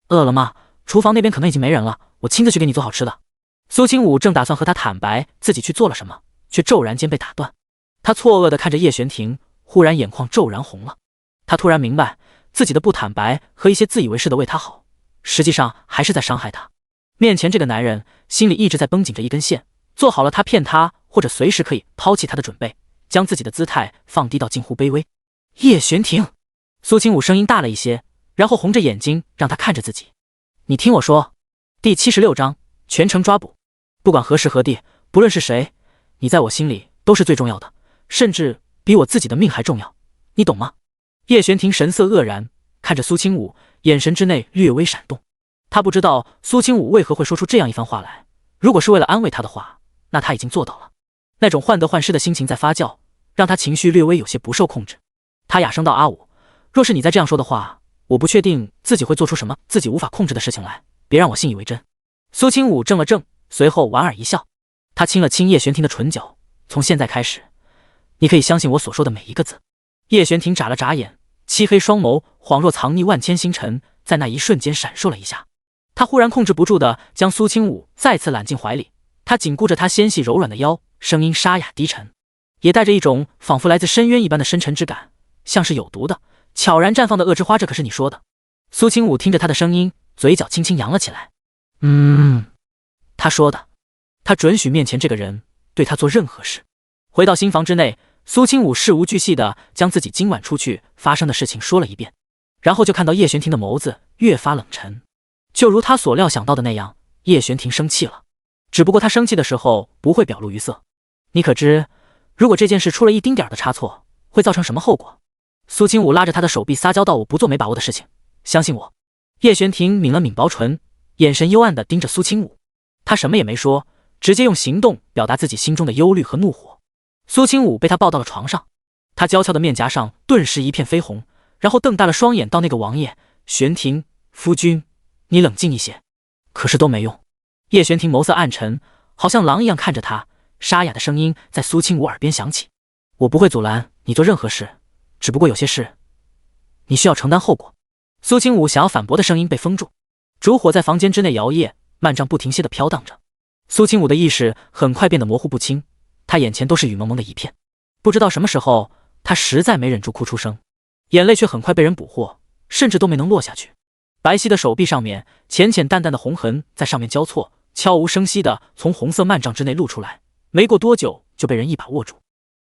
饿了吗？厨房那边可能已经没人了，我亲自去给你做好吃的。苏清武正打算和他坦白自己去做了什么，却骤然间被打断。他错愕地看着叶玄庭，忽然眼眶骤然红了。他突然明白，自己的不坦白和一些自以为是的为他好，实际上还是在伤害他。面前这个男人心里一直在绷紧着一根线，做好了他骗他或者随时可以抛弃他的准备，将自己的姿态放低到近乎卑微。叶玄庭，苏清武声音大了一些，然后红着眼睛让他看着自己。你听我说，第76章全程抓捕。不管何时何地，不论是谁，你在我心里都是最重要的，甚至比我自己的命还重要，你懂吗？叶玄庭神色愕然，看着苏清武，眼神之内略微闪动。他不知道苏清武为何会说出这样一番话来，如果是为了安慰他的话，那他已经做到了。那种患得患失的心情在发酵，让他情绪略微有些不受控制。他哑声道：“阿武，若是你再这样说的话，我不确定自己会做出什么自己无法控制的事情来，别让我信以为真。”苏清武怔了怔，随后莞尔一笑。他亲了亲叶玄庭的唇角，从现在开始，你可以相信我所说的每一个字。叶玄庭眨了眨眼，漆黑双眸恍若藏匿万千星辰，在那一瞬间闪烁了一下。他忽然控制不住地将苏清武再次揽进怀里，他紧顾着他纤细柔软的腰，声音沙哑低沉，也带着一种仿佛来自深渊一般的深沉之感，像是有毒的悄然绽放的恶之花。这可是你说的。苏清武听着他的声音，嘴角轻轻扬了起来。他说的，他准许面前这个人对他做任何事。回到新房之内，苏清武事无巨细地将自己今晚出去发生的事情说了一遍，然后就看到叶玄庭的眸子越发冷沉。就如他所料想到的那样，叶玄庭生气了，只不过他生气的时候不会表露于色。你可知，如果这件事出了一丁点的差错，会造成什么后果？苏清武拉着他的手臂撒娇道：“我不做没把握的事情，相信我。”叶玄庭抿了抿薄唇，眼神幽暗地盯着苏清武。他什么也没说，直接用行动表达自己心中的忧虑和怒火。苏清武被他抱到了床上，他娇俏的面颊上顿时一片绯红，然后瞪大了双眼到那个王爷：“玄庭夫君，你冷静一些。”可是都没用。叶玄庭眸色暗沉，好像狼一样看着他，沙哑的声音在苏清武耳边响起：“我不会阻拦你做任何事，只不过有些事你需要承担后果。”苏清武想要反驳的声音被封住。烛火在房间之内摇曳，幔帐不停歇地飘荡着。苏清武的意识很快变得模糊不清，他眼前都是雨蒙蒙的一片。不知道什么时候，他实在没忍住哭出声，眼泪却很快被人捕获，甚至都没能落下去。白皙的手臂上面，浅浅淡淡的红痕在上面交错，悄无声息地从红色幔帐之内露出来，没过多久就被人一把握住，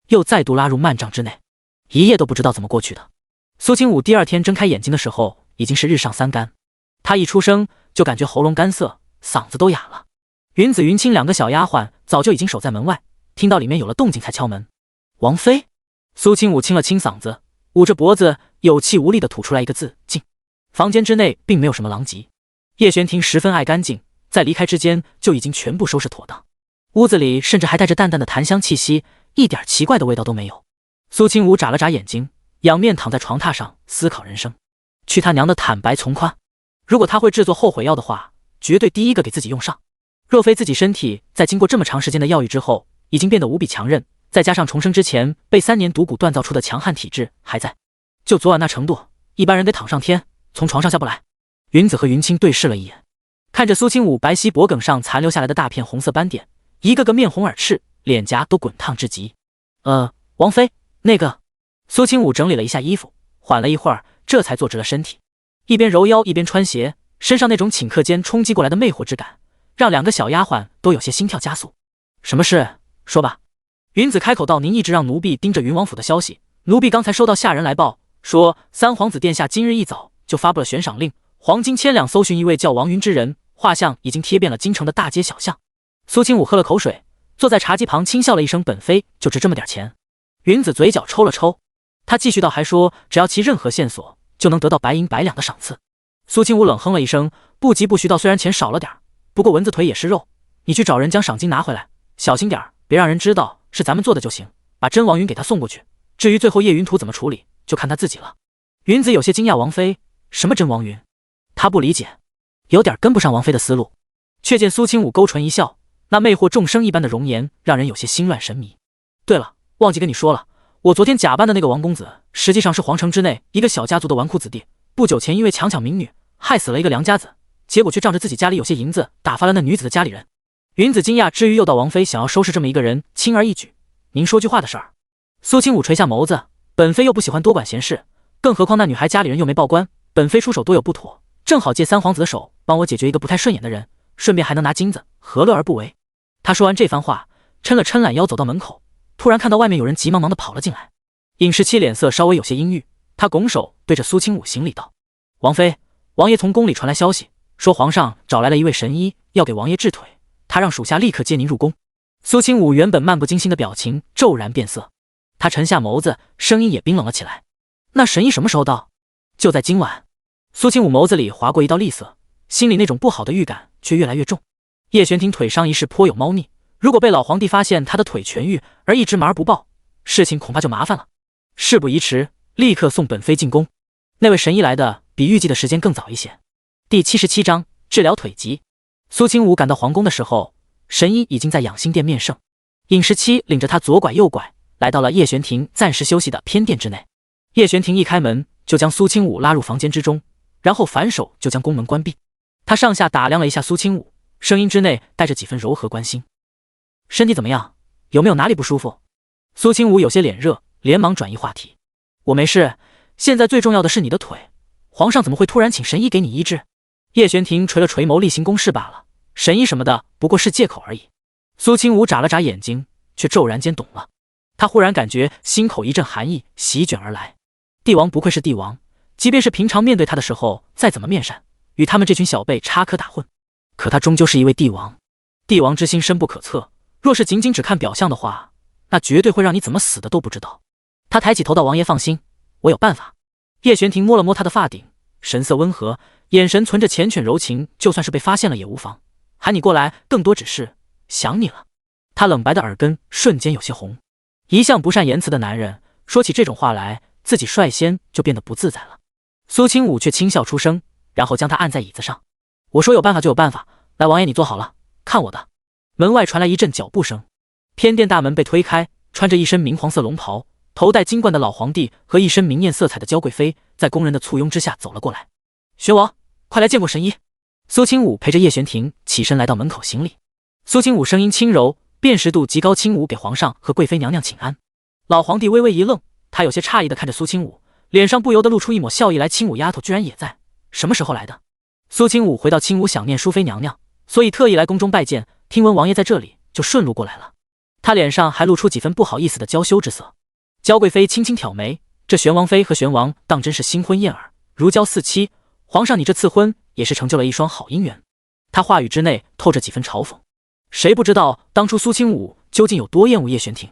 又再度拉入幔帐之内。一夜都不知道怎么过去的。苏清武第二天睁开眼睛的时候，已经是日上三竿。他一出生就感觉喉咙干涩，嗓子都哑了。云子、云清两个小丫鬟早就已经守在门外，听到里面有了动静才敲门。王妃。苏清武清了清嗓子，捂着脖子，有气无力地吐出来一个字：静。房间之内并没有什么狼藉，叶玄庭十分爱干净，在离开之间就已经全部收拾妥当。屋子里甚至还带着淡淡的檀香气息，一点奇怪的味道都没有。苏清武眨了眨眼睛，仰面躺在床榻上思考人生。去他娘的坦白从宽！如果他会制作后悔药的话，绝对第一个给自己用上。若非自己身体在经过这么长时间的药浴之后已经变得无比强韧，再加上重生之前被3年毒蛊锻造出的强悍体质还在，就昨晚那程度，一般人得躺上天，从床上下不来。云子和云清对视了一眼，看着苏清武白皙脖颈上残留下来的大片红色斑点，一个个面红耳赤，脸颊都滚烫至极。王妃，那个……苏清武整理了一下衣服，缓了一会儿，这才坐直了身体，一边揉腰一边穿鞋，身上那种顷刻间冲击过来的魅惑之感，让两个小丫鬟都有些心跳加速。什么事？说吧。云子开口道：“您一直让奴婢盯着云王府的消息，奴婢刚才收到下人来报，说三皇子殿下今日一早就发布了悬赏令，黄金1000两搜寻一位叫王云之人，画像已经贴遍了京城的大街小巷。”苏清武喝了口水，坐在茶几旁轻笑了一声：“本妃就值这么点钱。”云子嘴角抽了抽，他继续道：“还说只要其任何线索，就能得到白银100两的赏赐。”苏清武冷哼了一声，不疾不徐道：“虽然钱少了点，不过蚊子腿也是肉，你去找人将赏金拿回来，小心点，别让人知道是咱们做的就行。把真王云给他送过去，至于最后叶云图怎么处理，就看他自己了。”云子有些惊讶：“王妃，什么真王云？”他不理解，有点跟不上王妃的思路。却见苏清武勾唇一笑，那魅惑众生一般的容颜，让人有些心乱神迷。对了，忘记跟你说了，我昨天假扮的那个王公子，实际上是皇城之内一个小家族的纨绔子弟，不久前因为强抢民女，害死了一个良家子，结果却仗着自己家里有些银子，打发了那女子的家里人。云子惊讶之余又道：“王妃想要收拾这么一个人，轻而易举，您说句话的事儿。”苏清武垂下眸子：“本妃又不喜欢多管闲事，更何况那女孩家里人又没报官，本妃出手多有不妥，正好借三皇子的手帮我解决一个不太顺眼的人，顺便还能拿金子，何乐而不为？”他说完这番话，抻了抻懒腰走到门口，突然看到外面有人急忙忙地跑了进来。尹时期脸色稍微有些阴郁，他拱手对着苏清武行礼道：“王妃，王爷从宫里传来消息，说皇上找来了一位神医，要给王爷治腿，他让属下立刻接您入宫。”苏清武原本漫不经心的表情骤然变色，他沉下眸子，声音也冰冷了起来：“那神医什么时候到？”“就在今晚。”苏清武眸子里划过一道厉色，心里那种不好的预感却越来越重。叶玄庭腿伤一事颇有猫腻，如果被老皇帝发现他的腿痊愈而一直瞒而不报，事情恐怕就麻烦了。事不宜迟，立刻送本妃进宫。那位神医来的比预计的时间更早一些。第77章治疗腿疾。苏清武赶到皇宫的时候，神医已经在养心殿面圣。尹时期领着他左拐右拐，来到了叶玄庭暂时休息的偏殿之内。叶玄庭一开门就将苏清武拉入房间之中，然后反手就将宫门关闭。他上下打量了一下苏清武，声音之内带着几分柔和关心：“身体怎么样？有没有哪里不舒服？”苏清武有些脸热，连忙转移话题：“我没事，现在最重要的是你的腿，皇上怎么会突然请神医给你医治？”叶玄庭垂了垂眸，例行公事罢了，神医什么的不过是借口而已。苏清武眨了眨眼睛，却骤然间懂了。他忽然感觉心口一阵寒意席卷而来。帝王不愧是帝王，即便是平常面对他的时候再怎么面善，与他们这群小辈插科打诨，可他终究是一位帝王。帝王之心深不可测，若是仅仅只看表象的话，那绝对会让你怎么死的都不知道。他抬起头道：“王爷放心，我有办法。”叶玄庭摸了摸他的发顶，神色温和，眼神存着缱绻柔情，就算是被发现了也无妨。喊你过来，更多只是想你了。他冷白的耳根瞬间有些红。一向不善言辞的男人，说起这种话来，自己率先就变得不自在了。苏清武却轻笑出声，然后将他按在椅子上：“我说有办法就有办法，来，王爷你坐好了，看我的。”门外传来一阵脚步声，偏殿大门被推开，穿着一身明黄色龙袍，头戴金冠的老皇帝和一身明艳色彩的娇贵妃，在宫人的簇拥之下走了过来。“玄王，快来见过神医。”苏清武陪着叶玄庭起身来到门口行礼。苏清武声音轻柔，辨识度极高：“清武给皇上和贵妃娘娘请安。”老皇帝微微一愣，他有些诧异地看着苏清武，脸上不由得露出一抹笑意来：“清武丫头居然也在，什么时候来的？”苏清武回到清武想念淑妃娘娘，所以特意来宫中拜见，听闻王爷在这里，就顺路过来了。他脸上还露出几分不好意思的娇羞之色。娇贵妃轻轻挑眉，这玄王妃和玄王当真是新婚燕尔，如胶似漆。皇上你这次婚也是成就了一双好姻缘。他话语之内透着几分嘲讽。谁不知道当初苏清武究竟有多厌恶叶玄庭？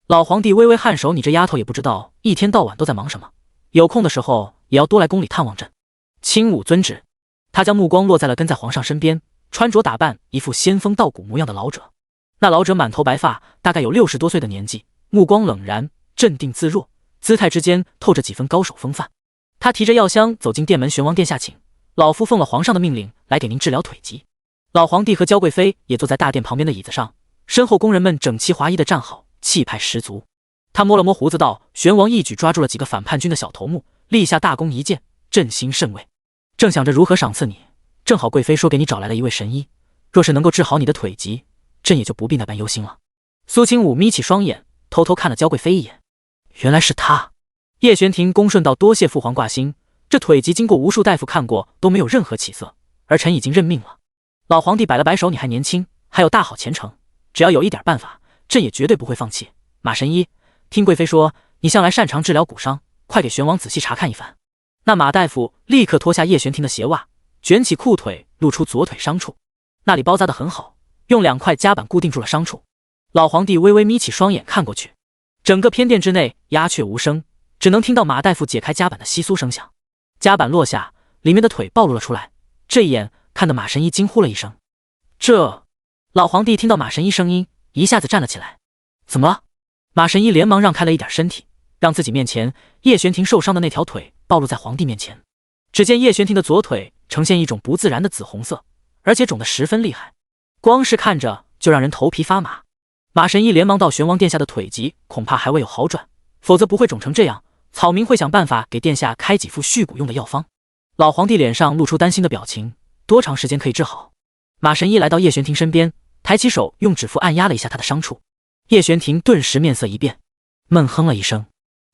老皇帝微微颔首：“你这丫头也不知道一天到晚都在忙什么，有空的时候也要多来宫里探望朕。”清武遵旨。他将目光落在了跟在皇上身边，穿着打扮一副仙风道骨模样的老者。那老者满头白发，大概有60多岁的年纪，目光冷然，镇定自若，姿态之间透着几分高手风范。他提着药箱走进殿门：“玄王殿下请，老夫奉了皇上的命令来给您治疗腿疾。”老皇帝和娇贵妃也坐在大殿旁边的椅子上，身后宫人们整齐划一的站好，气派十足。他摸了摸胡子道：“玄王一举抓住了几个反叛军的小头目，立下大功一件，朕心甚慰。正想着如何赏赐你，正好贵妃说给你找来了一位神医，若是能够治好你的腿疾，朕也就不必那般忧心了。”苏清武眯起双眼，偷偷看了焦贵妃一眼。原来是他。叶玄庭恭顺道：“多谢父皇挂心，这腿疾经过无数大夫看过，都没有任何起色，儿臣已经认命了。”老皇帝摆了摆手：“你还年轻，还有大好前程，只要有一点办法，朕也绝对不会放弃。马神医，听贵妃说你向来擅长治疗骨伤，快给玄王仔细查看一番。”那马大夫立刻脱下叶玄庭的鞋袜，卷起裤腿，露出左腿伤处，那里包扎得很好，用2块夹板固定住了伤处。老皇帝微微眯起双眼看过去，整个偏殿之内鸦雀无声，只能听到马大夫解开夹板的窸窣声响。夹板落下，里面的腿暴露了出来，这一眼看得马神医惊呼了一声。这……老皇帝听到马神医声音，一下子站了起来。怎么了？马神医连忙让开了一点身体，让自己面前叶玄庭受伤的那条腿暴露在皇帝面前。只见叶玄庭的左腿呈现一种不自然的紫红色，而且肿得十分厉害，光是看着就让人头皮发麻。马神医连忙道：“玄王殿下的腿疾恐怕还未有好转，否则不会肿成这样。草民会想办法给殿下开几副续骨用的药方。”老皇帝脸上露出担心的表情：“多长时间可以治好？”马神医来到叶玄庭身边，抬起手用指腹按压了一下他的伤处。叶玄庭顿时面色一变，闷哼了一声。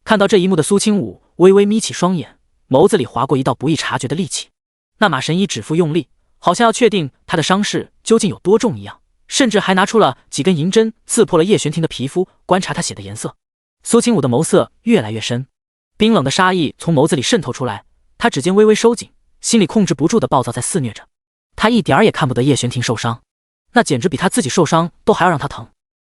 看到这一幕的苏清武微微眯起双眼，眸子里划过一道不易察觉的戾气。那马神医指腹用力，好像要确定他的伤势究竟有多重一样，甚至还拿出了几根银针刺破了叶玄庭的皮肤，观察他血的颜色。苏清武的眸色越来越深，冰冷的杀意从眸子里渗透出来，他指尖微微收紧，心里控制不住的暴躁在肆虐着。他一点儿也看不得叶玄庭受伤，那简直比他自己受伤都还要让他疼。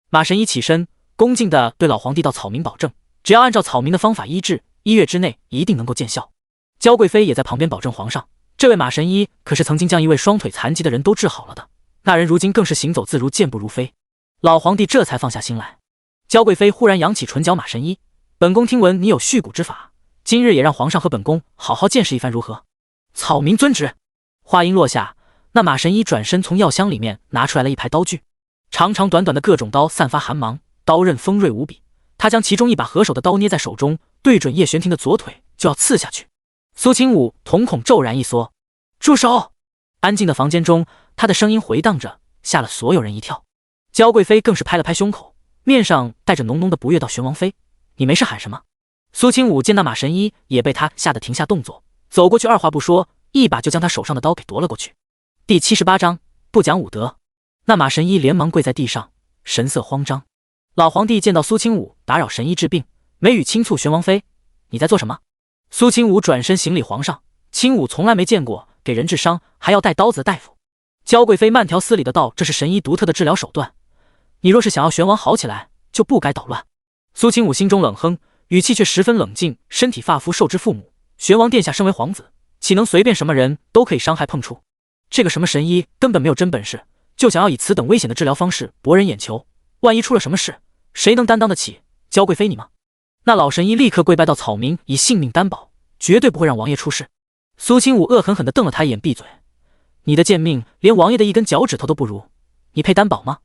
马神医起身，恭敬地对老皇帝道：“草民保证，只要按照草民的方法医治，1月之内一定能够见效。”焦贵妃也在旁边保证皇上，这位马神医可是曾经将一位双腿残疾的人都治好了的，那人如今更是行走自如，健步如飞。老皇帝这才放下心来。焦贵妃忽然扬起唇角：“马神医，本宫听闻你有续骨之法，今日也让皇上和本宫好好见识一番如何？”草民遵旨。话音落下，那马神医转身从药箱里面拿出来了一排刀具，长长短短的各种刀散发寒芒，刀刃锋锐无比。他将其中一把合手的刀捏在手中，对准叶玄庭的左腿就要刺下去。苏清武瞳孔骤然一缩：“住手！”安静的房间中，他的声音回荡着，吓了所有人一跳。焦贵妃更是拍了拍胸口，面上带着浓浓的不悦道：“玄王妃，你没事喊什么？”苏清武见那马神医也被他吓得停下动作，走过去，二话不说，一把就将他手上的刀给夺了过去。第78章不讲武德。那马神医连忙跪在地上，神色慌张。老皇帝见到苏清武打扰神医治病，眉宇轻蹙：“玄王妃，你在做什么？”苏清武转身行礼：“皇上，清武从来没见过给人治伤还要带刀子的大夫。”焦贵妃慢条斯理的道：“这是神医独特的治疗手段，你若是想要玄王好起来，就不该捣乱。”苏清武心中冷哼，语气却十分冷静：“身体发肤受之父母，玄王殿下身为皇子，岂能随便什么人都可以伤害碰触？这个什么神医根本没有真本事，就想要以此等危险的治疗方式博人眼球，万一出了什么事，谁能担当得起？焦贵妃你吗？”那老神医立刻跪拜到：“草民以性命担保，绝对不会让王爷出事。”苏清武恶狠狠地瞪了他一眼：“闭嘴！你的贱命连王爷的一根脚趾头都不如，你配担保吗？”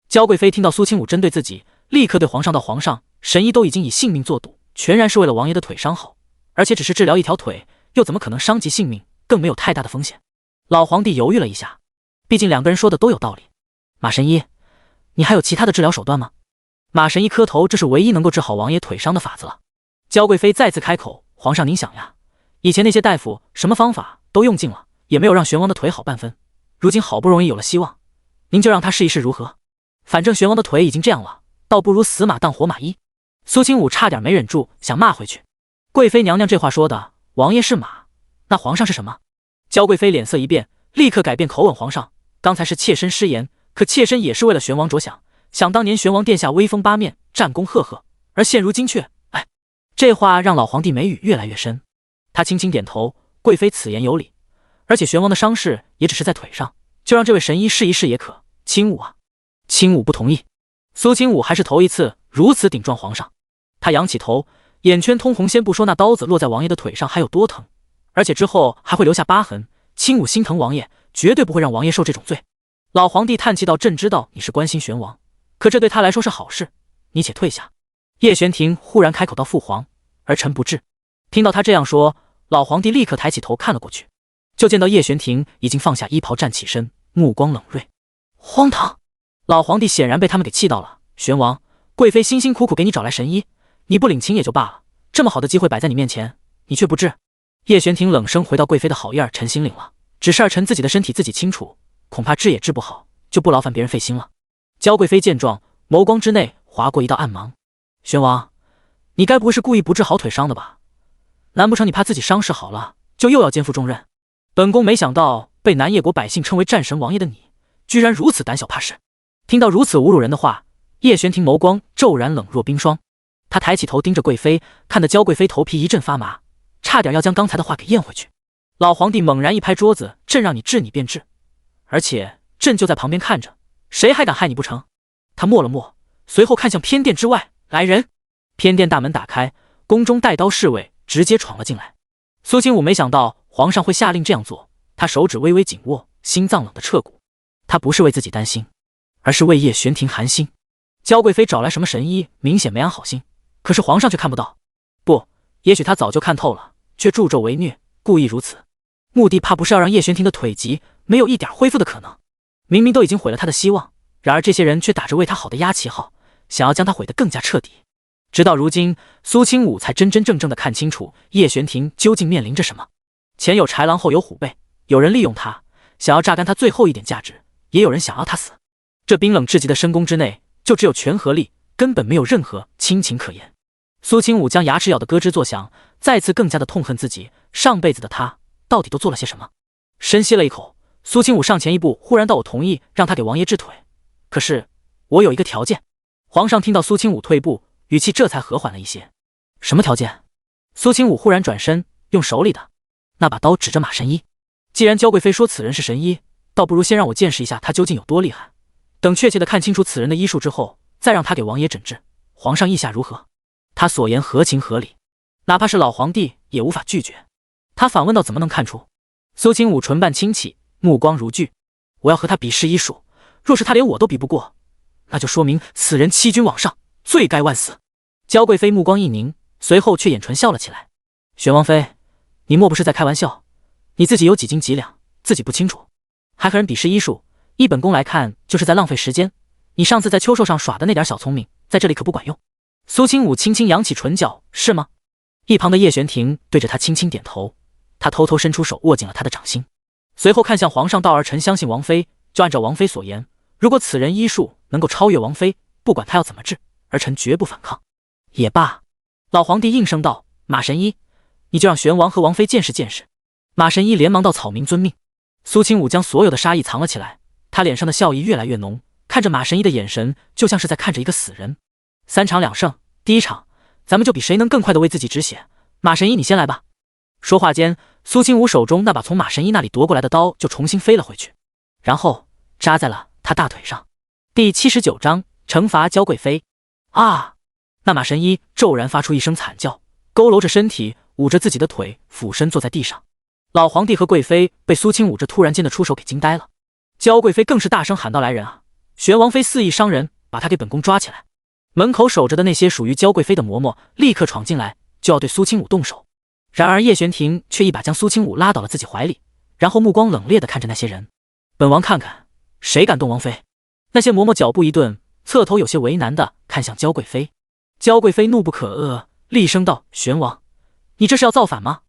焦贵妃听到苏清武针对自己，立刻对皇上道：“皇上，神医都已经以性命作赌，全然是为了王爷的腿伤好，而且只是治疗一条腿，又怎么可能伤及性命，更没有太大的风险。”老皇帝犹豫了一下，毕竟两个人说的都有道理。马神医，你还有其他的治疗手段吗？马神医磕头：“这是唯一能够治好王爷腿伤的法子了。”焦贵妃再次开口：“皇上您想呀，以前那些大夫什么方法都用尽了，也没有让玄王的腿好半分，如今好不容易有了希望，您就让他试一试如何？反正玄王的腿已经这样了，倒不如死马当活马医。”苏清武差点没忍住想骂回去：“贵妃娘娘这话说的，王爷是马，那皇上是什么？”焦贵妃脸色一变，立刻改变口吻：“皇上，刚才是妾身失言，可妾身也是为了玄王着想。想当年玄王殿下威风八面，战功赫赫，而现如今却……哎。”这话让老皇帝眉宇越来越深，他轻轻点头：“贵妃此言有理，而且玄王的伤势也只是在腿上，就让这位神医试一试也可。清武啊！”清武不同意。苏清武还是头一次如此顶撞皇上，他仰起头，眼圈通红。先不说那刀子落在王爷的腿上还有多疼，而且之后还会留下疤痕，清武心疼王爷，绝对不会让王爷受这种罪。老皇帝叹气道：“朕知道你是关心玄王，可这对他来说是好事，你且退下。”叶玄庭忽然开口道：“父皇，儿臣不治。”听到他这样说，老皇帝立刻抬起头看了过去，就见到叶玄庭已经放下衣袍站起身，目光冷锐。荒唐！老皇帝显然被他们给气到了。玄王，贵妃辛辛苦苦给你找来神医，你不领情也就罢了，这么好的机会摆在你面前，你却不治。叶玄庭冷声回到贵妃的好意儿，臣心领了，只是儿臣自己的身体自己清楚，恐怕治也治不好，就不劳烦别人费心了。娇贵妃见状，眸光之内划过一道暗芒。玄王，你该不会是故意不治好腿伤的吧？难不成你怕自己伤势好了，就又要肩负重任？本宫没想到被南叶国百姓称为战神王爷的你，居然如此胆小怕事。听到如此侮辱人的话，叶玄庭眸光骤然冷若冰霜。他抬起头盯着贵妃，看得娇贵妃头皮一阵发麻，差点要将刚才的话给咽回去。老皇帝猛然一拍桌子，朕让你治你便治，而且朕就在旁边看着，谁还敢害你不成？他默了默，随后看向偏殿之外，来人。偏殿大门打开，宫中带刀侍卫直接闯了进来。苏清武没想到皇上会下令这样做，他手指微微紧握，心脏冷得彻骨。他不是为自己担心，而是为叶玄庭寒心。娇贵妃找来什么神医，明显没安好心，可是皇上却看不到。不，也许他早就看透了，却助纣为虐，故意如此，目的怕不是要让叶玄庭的腿疾没有一点恢复的可能。明明都已经毁了他的希望，然而这些人却打着为他好的压旗号，想要将他毁得更加彻底。直到如今，苏清武才真真正正的看清楚叶玄庭究竟面临着什么。前有豺狼，后有虎背，有人利用他，想要榨干他最后一点价值，也有人想要他死。这冰冷至极的深宫之内，就只有权和利，根本没有任何亲情可言。苏清武将牙齿咬得咯吱作响，再次更加的痛恨自己，上辈子的他到底都做了些什么。深吸了一口，苏清武上前一步，忽然道：“我同意让他给王爷治腿，可是我有一个条件。”皇上听到苏清武退步，语气这才和缓了一些。什么条件？苏清武忽然转身，用手里的那把刀指着马神医。既然娇贵妃说此人是神医，倒不如先让我见识一下他究竟有多厉害。等确切的看清楚此人的医术之后，再让他给王爷诊治。皇上意下如何？他所言合情合理，哪怕是老皇帝也无法拒绝。他反问道：“怎么能看出？”苏清武唇瓣轻启，目光如炬：“我要和他比试医术，若是他连我都比不过，那就说明此人欺君罔上，罪该万死。”娇贵妃目光一凝，随后却掩唇笑了起来：“玄王妃，你莫不是在开玩笑？你自己有几斤几两，自己不清楚，还和人比试医术？依本宫来看，就是在浪费时间。你上次在秋寿上耍的那点小聪明，在这里可不管用。”苏清武轻轻扬起唇角：“是吗？”一旁的叶玄庭对着他轻轻点头，他偷偷伸出手握紧了他的掌心，随后看向皇上道：“儿臣相信王妃，就按照王妃所言，如果此人医术能够超越王妃，不管他要怎么治，儿臣绝不反抗。”也罢，老皇帝应声道：“马神医，你就让玄王和王妃见识见识。”马神医连忙道：“草民遵命。”苏清武将所有的杀意藏了起来，他脸上的笑意越来越浓，看着马神医的眼神就像是在看着一个死人。3场2胜，第一场咱们就比谁能更快的为自己止血。马神医，你先来吧。说话间，苏清武手中那把从马神医那里夺过来的刀就重新飞了回去，然后扎在了他大腿上。第79章惩罚娇贵妃。啊！那马神医骤然发出一声惨叫，佝偻着身体，捂着自己的腿，俯身坐在地上。老皇帝和贵妃被苏清武这突然间的出手给惊呆了，娇贵妃更是大声喊道：“来人啊！玄王妃肆意伤人，把他给本宫抓起来！”门口守着的那些属于娇贵妃的嬷嬷立刻闯进来，就要对苏清武动手。然而叶玄庭却一把将苏清武拉到了自己怀里，然后目光冷冽地看着那些人：“本王看看，谁敢动王妃？”那些嬷嬷脚步一顿，侧头有些为难地看向娇贵妃。娇贵妃怒不可遏，厉声道：“玄王，你这是要造反吗？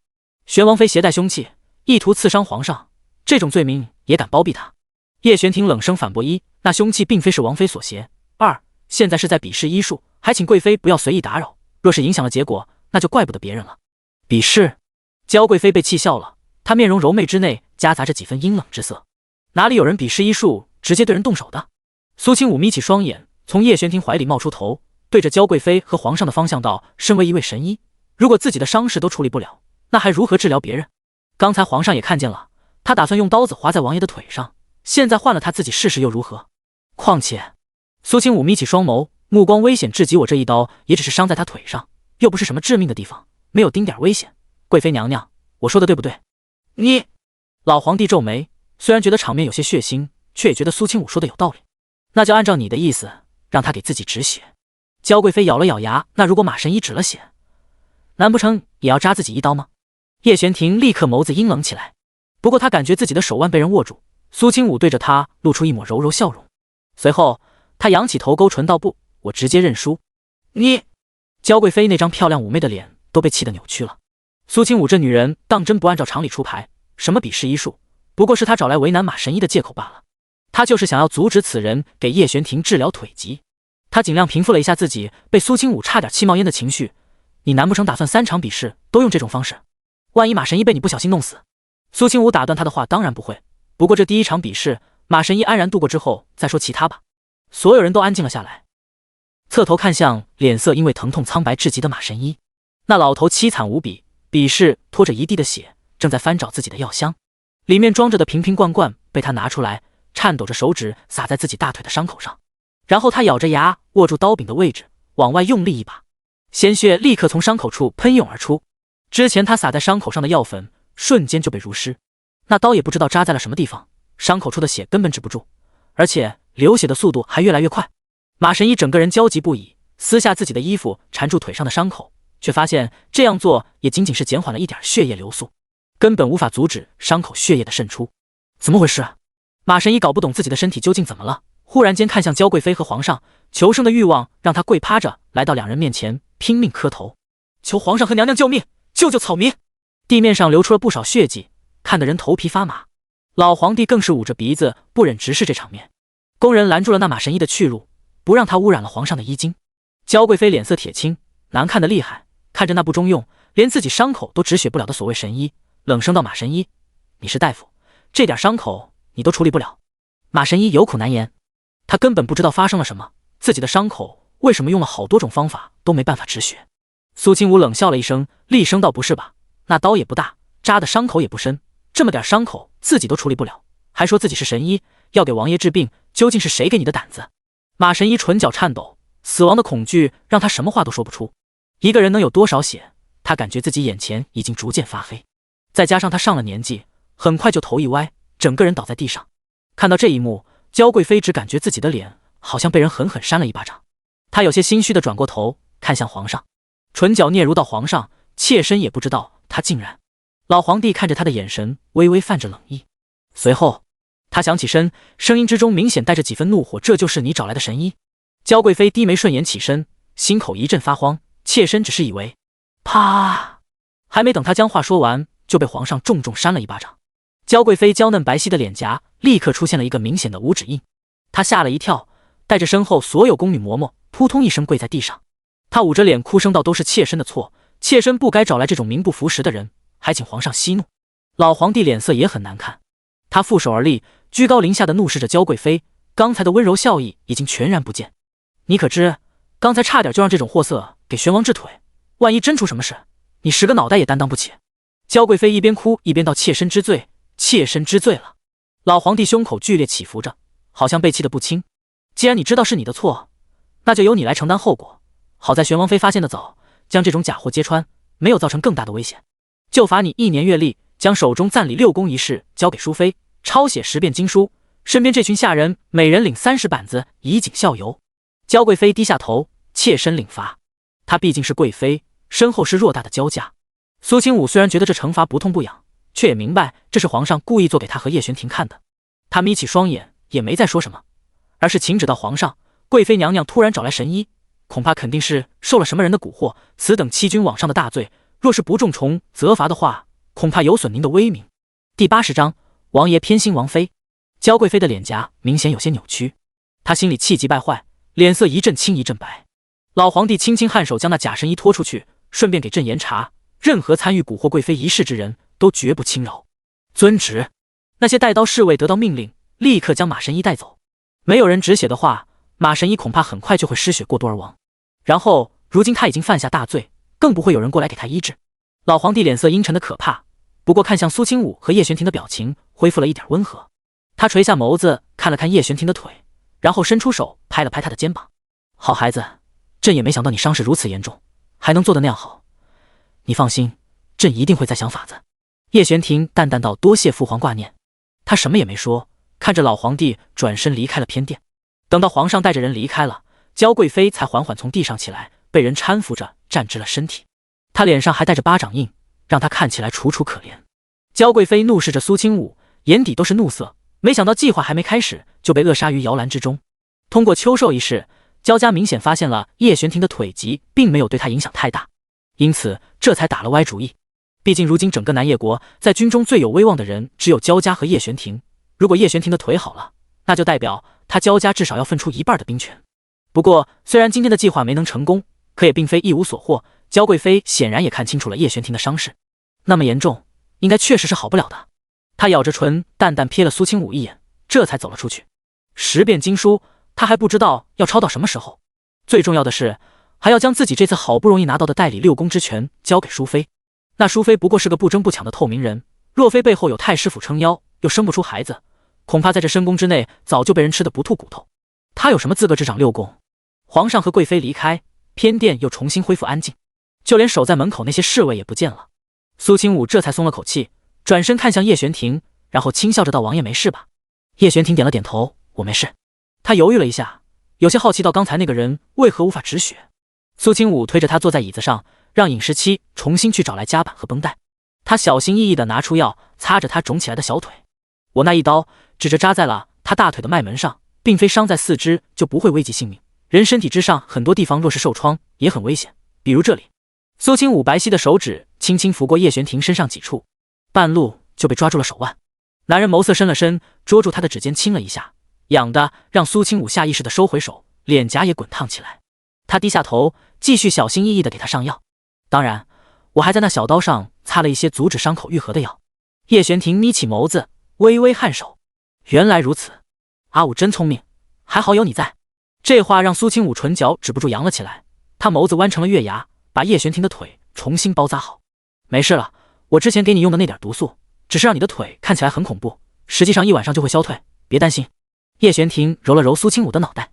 玄王妃携带凶器，意图刺伤皇上，这种罪名也敢包庇他？”叶玄庭冷声反驳：“一，那凶器并非是王妃所携；二，现在是在比试医术，还请贵妃不要随意打扰，若是影响了结果，那就怪不得别人了。”比试？娇贵妃被气笑了，她面容柔媚之内夹杂着几分阴冷之色。哪里有人比试医术直接对人动手的？苏清武眯起双眼，从叶玄庭怀里冒出头，对着娇贵妃和皇上的方向道：“身为一位神医，如果自己的伤势都处理不了，那还如何治疗别人？刚才皇上也看见了，他打算用刀子划在王爷的腿上，现在换了他自己试试又如何？况且……”苏清武眯起双眸，目光危险至极，我这一刀也只是伤在他腿上，又不是什么致命的地方，没有丁点危险。贵妃娘娘，我说的对不对？你……老皇帝皱眉，虽然觉得场面有些血腥，却也觉得苏清武说的有道理。那就按照你的意思，让他给自己止血。娇贵妃咬了咬牙，那如果马神医止了血，难不成也要扎自己一刀吗？叶玄庭立刻眸子阴冷起来，不过他感觉自己的手腕被人握住。苏清武对着他露出一抹柔柔笑容，随后他仰起头勾唇道：“不，我直接认输。你……焦贵妃那张漂亮妩媚的脸都被气得扭曲了。苏清武这女人当真不按照常理出牌，什么比试医术，不过是她找来为难马神医的借口罢了。她就是想要阻止此人给叶玄庭治疗腿疾。她尽量平复了一下自己被苏清武差点气冒烟的情绪。你难不成打算3场比试都用这种方式？万一马神医被你不小心弄死？苏清武打断他的话，当然不会。不过这第1场比试，马神医安然度过之后再说其他吧。所有人都安静了下来，侧头看向脸色因为疼痛苍白至极的马神医。那老头凄惨无比，比试拖着一地的血，正在翻找自己的药箱，里面装着的瓶瓶罐罐被他拿出来，颤抖着手指撒在自己大腿的伤口上，然后他咬着牙握住刀柄的位置，往外用力一把，鲜血立刻从伤口处喷涌而出。之前他撒在伤口上的药粉瞬间就被濡湿，那刀也不知道扎在了什么地方，伤口处的血根本止不住，而且流血的速度还越来越快。马神医整个人焦急不已，撕下自己的衣服缠住腿上的伤口，却发现这样做也仅仅是减缓了一点血液流速，根本无法阻止伤口血液的渗出。怎么回事？马神医搞不懂自己的身体究竟怎么了，忽然间看向焦贵妃和皇上，求生的欲望让他跪趴着来到2人面前，拼命磕头，求皇上和娘娘救命，救救草民。地面上流出了不少血迹，看得人头皮发麻。老皇帝更是捂着鼻子不忍直视这场面。工人拦住了那马神医的去路，不让他污染了皇上的衣襟。焦贵妃脸色铁青，难看的厉害，看着那不中用，连自己伤口都止血不了的所谓神医，冷声道：马神医，你是大夫，这点伤口你都处理不了？马神医有苦难言，他根本不知道发生了什么，自己的伤口为什么用了好多种方法都没办法止血。苏清武冷笑了一声，厉声道：不是吧，那刀也不大，扎的伤口也不深，这么点伤口自己都处理不了，还说自己是神医，要给王爷治病，究竟是谁给你的胆子？马神医唇角颤抖，死亡的恐惧让他什么话都说不出。一个人能有多少血？他感觉自己眼前已经逐渐发黑，再加上他上了年纪，很快就头一歪，整个人倒在地上。看到这一幕，焦贵妃只感觉自己的脸好像被人狠狠扇了一巴掌。她有些心虚地转过头看向皇上，唇角嗫嚅到：皇上，妾身也不知道他竟然……老皇帝看着他的眼神微微泛着冷意，随后他想起身，声音之中明显带着几分怒火：这就是你找来的神医？焦贵妃低眉顺眼起身，心口一阵发慌，妾身只是以为……啪！还没等他将话说完，就被皇上重重扇了一巴掌。焦贵妃娇嫩白皙的脸颊立刻出现了一个明显的五指印，她吓了一跳，带着身后所有宫女嬷嬷扑通一声跪在地上。她捂着脸哭声道：都是妾身的错，妾身不该找来这种名不符实的人，还请皇上息怒。老皇帝脸色也很难看，他负手而立，居高临下的怒视着焦贵妃，刚才的温柔笑意已经全然不见。你可知刚才差点就让这种货色给玄王治腿，万一真出什么事，你10个脑袋也担当不起。焦贵妃一边哭一边道：妾身知罪，妾身知罪了。老皇帝胸口剧烈起伏着，好像被气得不轻。既然你知道是你的错，那就由你来承担后果。好在玄王妃发现的早，将这种假货揭穿，没有造成更大的危险，就罚你1年月例，将手中暂理6宫一事交给淑妃，抄写10遍经书，身边这群下人每人领30板子，以儆效尤。焦贵妃低下头，妾身领罚。她毕竟是贵妃，身后是偌大的焦家。苏清武虽然觉得这惩罚不痛不痒，却也明白这是皇上故意做给他和叶玄庭看的。他眯起双眼，也没再说什么，而是请旨到皇上：贵妃娘娘突然找来神医，恐怕肯定是受了什么人的蛊惑，此等欺君罔上的大罪，若是不重重责罚的话，恐怕有损您的威名。第80章，王爷偏心王妃。焦贵妃的脸颊明显有些扭曲，她心里气急败坏，脸色一阵青一阵白。老皇帝轻轻颔首，将那假神医拖出去，顺便给朕严查，任何参与蛊惑贵妃一事之人都绝不轻饶。遵旨。那些带刀侍卫得到命令，立刻将马神医带走。没有人止血的话，马神医恐怕很快就会失血过多而亡。然后如今他已经犯下大罪，更不会有人过来给他医治。老皇帝脸色阴沉的可怕，不过看向苏清武和叶玄庭的表情恢复了一点温和。他垂下眸子看了看叶玄庭的腿，然后伸出手拍了拍他的肩膀：好孩子，朕也没想到你伤势如此严重，还能做得那样好。你放心，朕一定会再想法子。叶玄庭淡淡道：多谢父皇挂念。他什么也没说，看着老皇帝转身离开了偏殿。等到皇上带着人离开了，焦贵妃才缓缓从地上起来，被人搀扶着站直了身体。她脸上还带着巴掌印，让她看起来楚楚可怜。焦贵妃怒视着苏清武，眼底都是怒色，没想到计划还没开始就被扼杀于摇篮之中。通过秋寿一事，焦家明显发现了叶玄庭的腿疾并没有对他影响太大，因此这才打了歪主意。毕竟如今整个南叶国在军中最有威望的人只有焦家和叶玄庭，如果叶玄庭的腿好了，那就代表他焦家至少要分出一半的兵权。不过虽然今天的计划没能成功，可也并非一无所获。焦贵妃显然也看清楚了叶玄庭的伤势，那么严重，应该确实是好不了的。她咬着唇，淡淡瞥了苏清武一眼，这才走了出去。10遍经书，她还不知道要抄到什么时候。最重要的是，还要将自己这次好不容易拿到的代理6宫之权交给淑妃。那淑妃不过是个不争不抢的透明人，若非背后有太师府撑腰，又生不出孩子，恐怕在这深宫之内早就被人吃得不吐骨头。她有什么资格执掌6宫？皇上和贵妃离开，偏殿又重新恢复安静，就连守在门口那些侍卫也不见了。苏清武这才松了口气，转身看向叶玄庭，然后轻笑着道：“王爷没事吧？”叶玄庭点了点头：“我没事。”他犹豫了一下，有些好奇到刚才那个人为何无法止血。苏清武推着他坐在椅子上，让尹时期重新去找来夹板和绷带。他小心翼翼地拿出药，擦着他肿起来的小腿。我那一刀只着扎在了他大腿的脉门上，并非伤在四肢就不会危及性命。人身体之上很多地方若是受创也很危险，比如这里。苏清武白皙的手指轻轻拂过叶玄庭身上几处，半路就被抓住了手腕。男人眸色深了深，捉住他的指尖亲了一下，痒的让苏清武下意识地收回手，脸颊也滚烫起来。他低下头，继续小心翼翼地给他上药。当然，我还在那小刀上擦了一些阻止伤口愈合的药。叶玄庭眯起眸子，微微颔首。原来如此，阿武真聪明，还好有你在。这话让苏清武唇角止不住扬了起来，他眸子弯成了月牙，把叶玄庭的腿重新包扎好。没事了，我之前给你用的那点毒素，只是让你的腿看起来很恐怖，实际上1晚上就会消退，别担心。叶玄庭揉了揉苏清武的脑袋，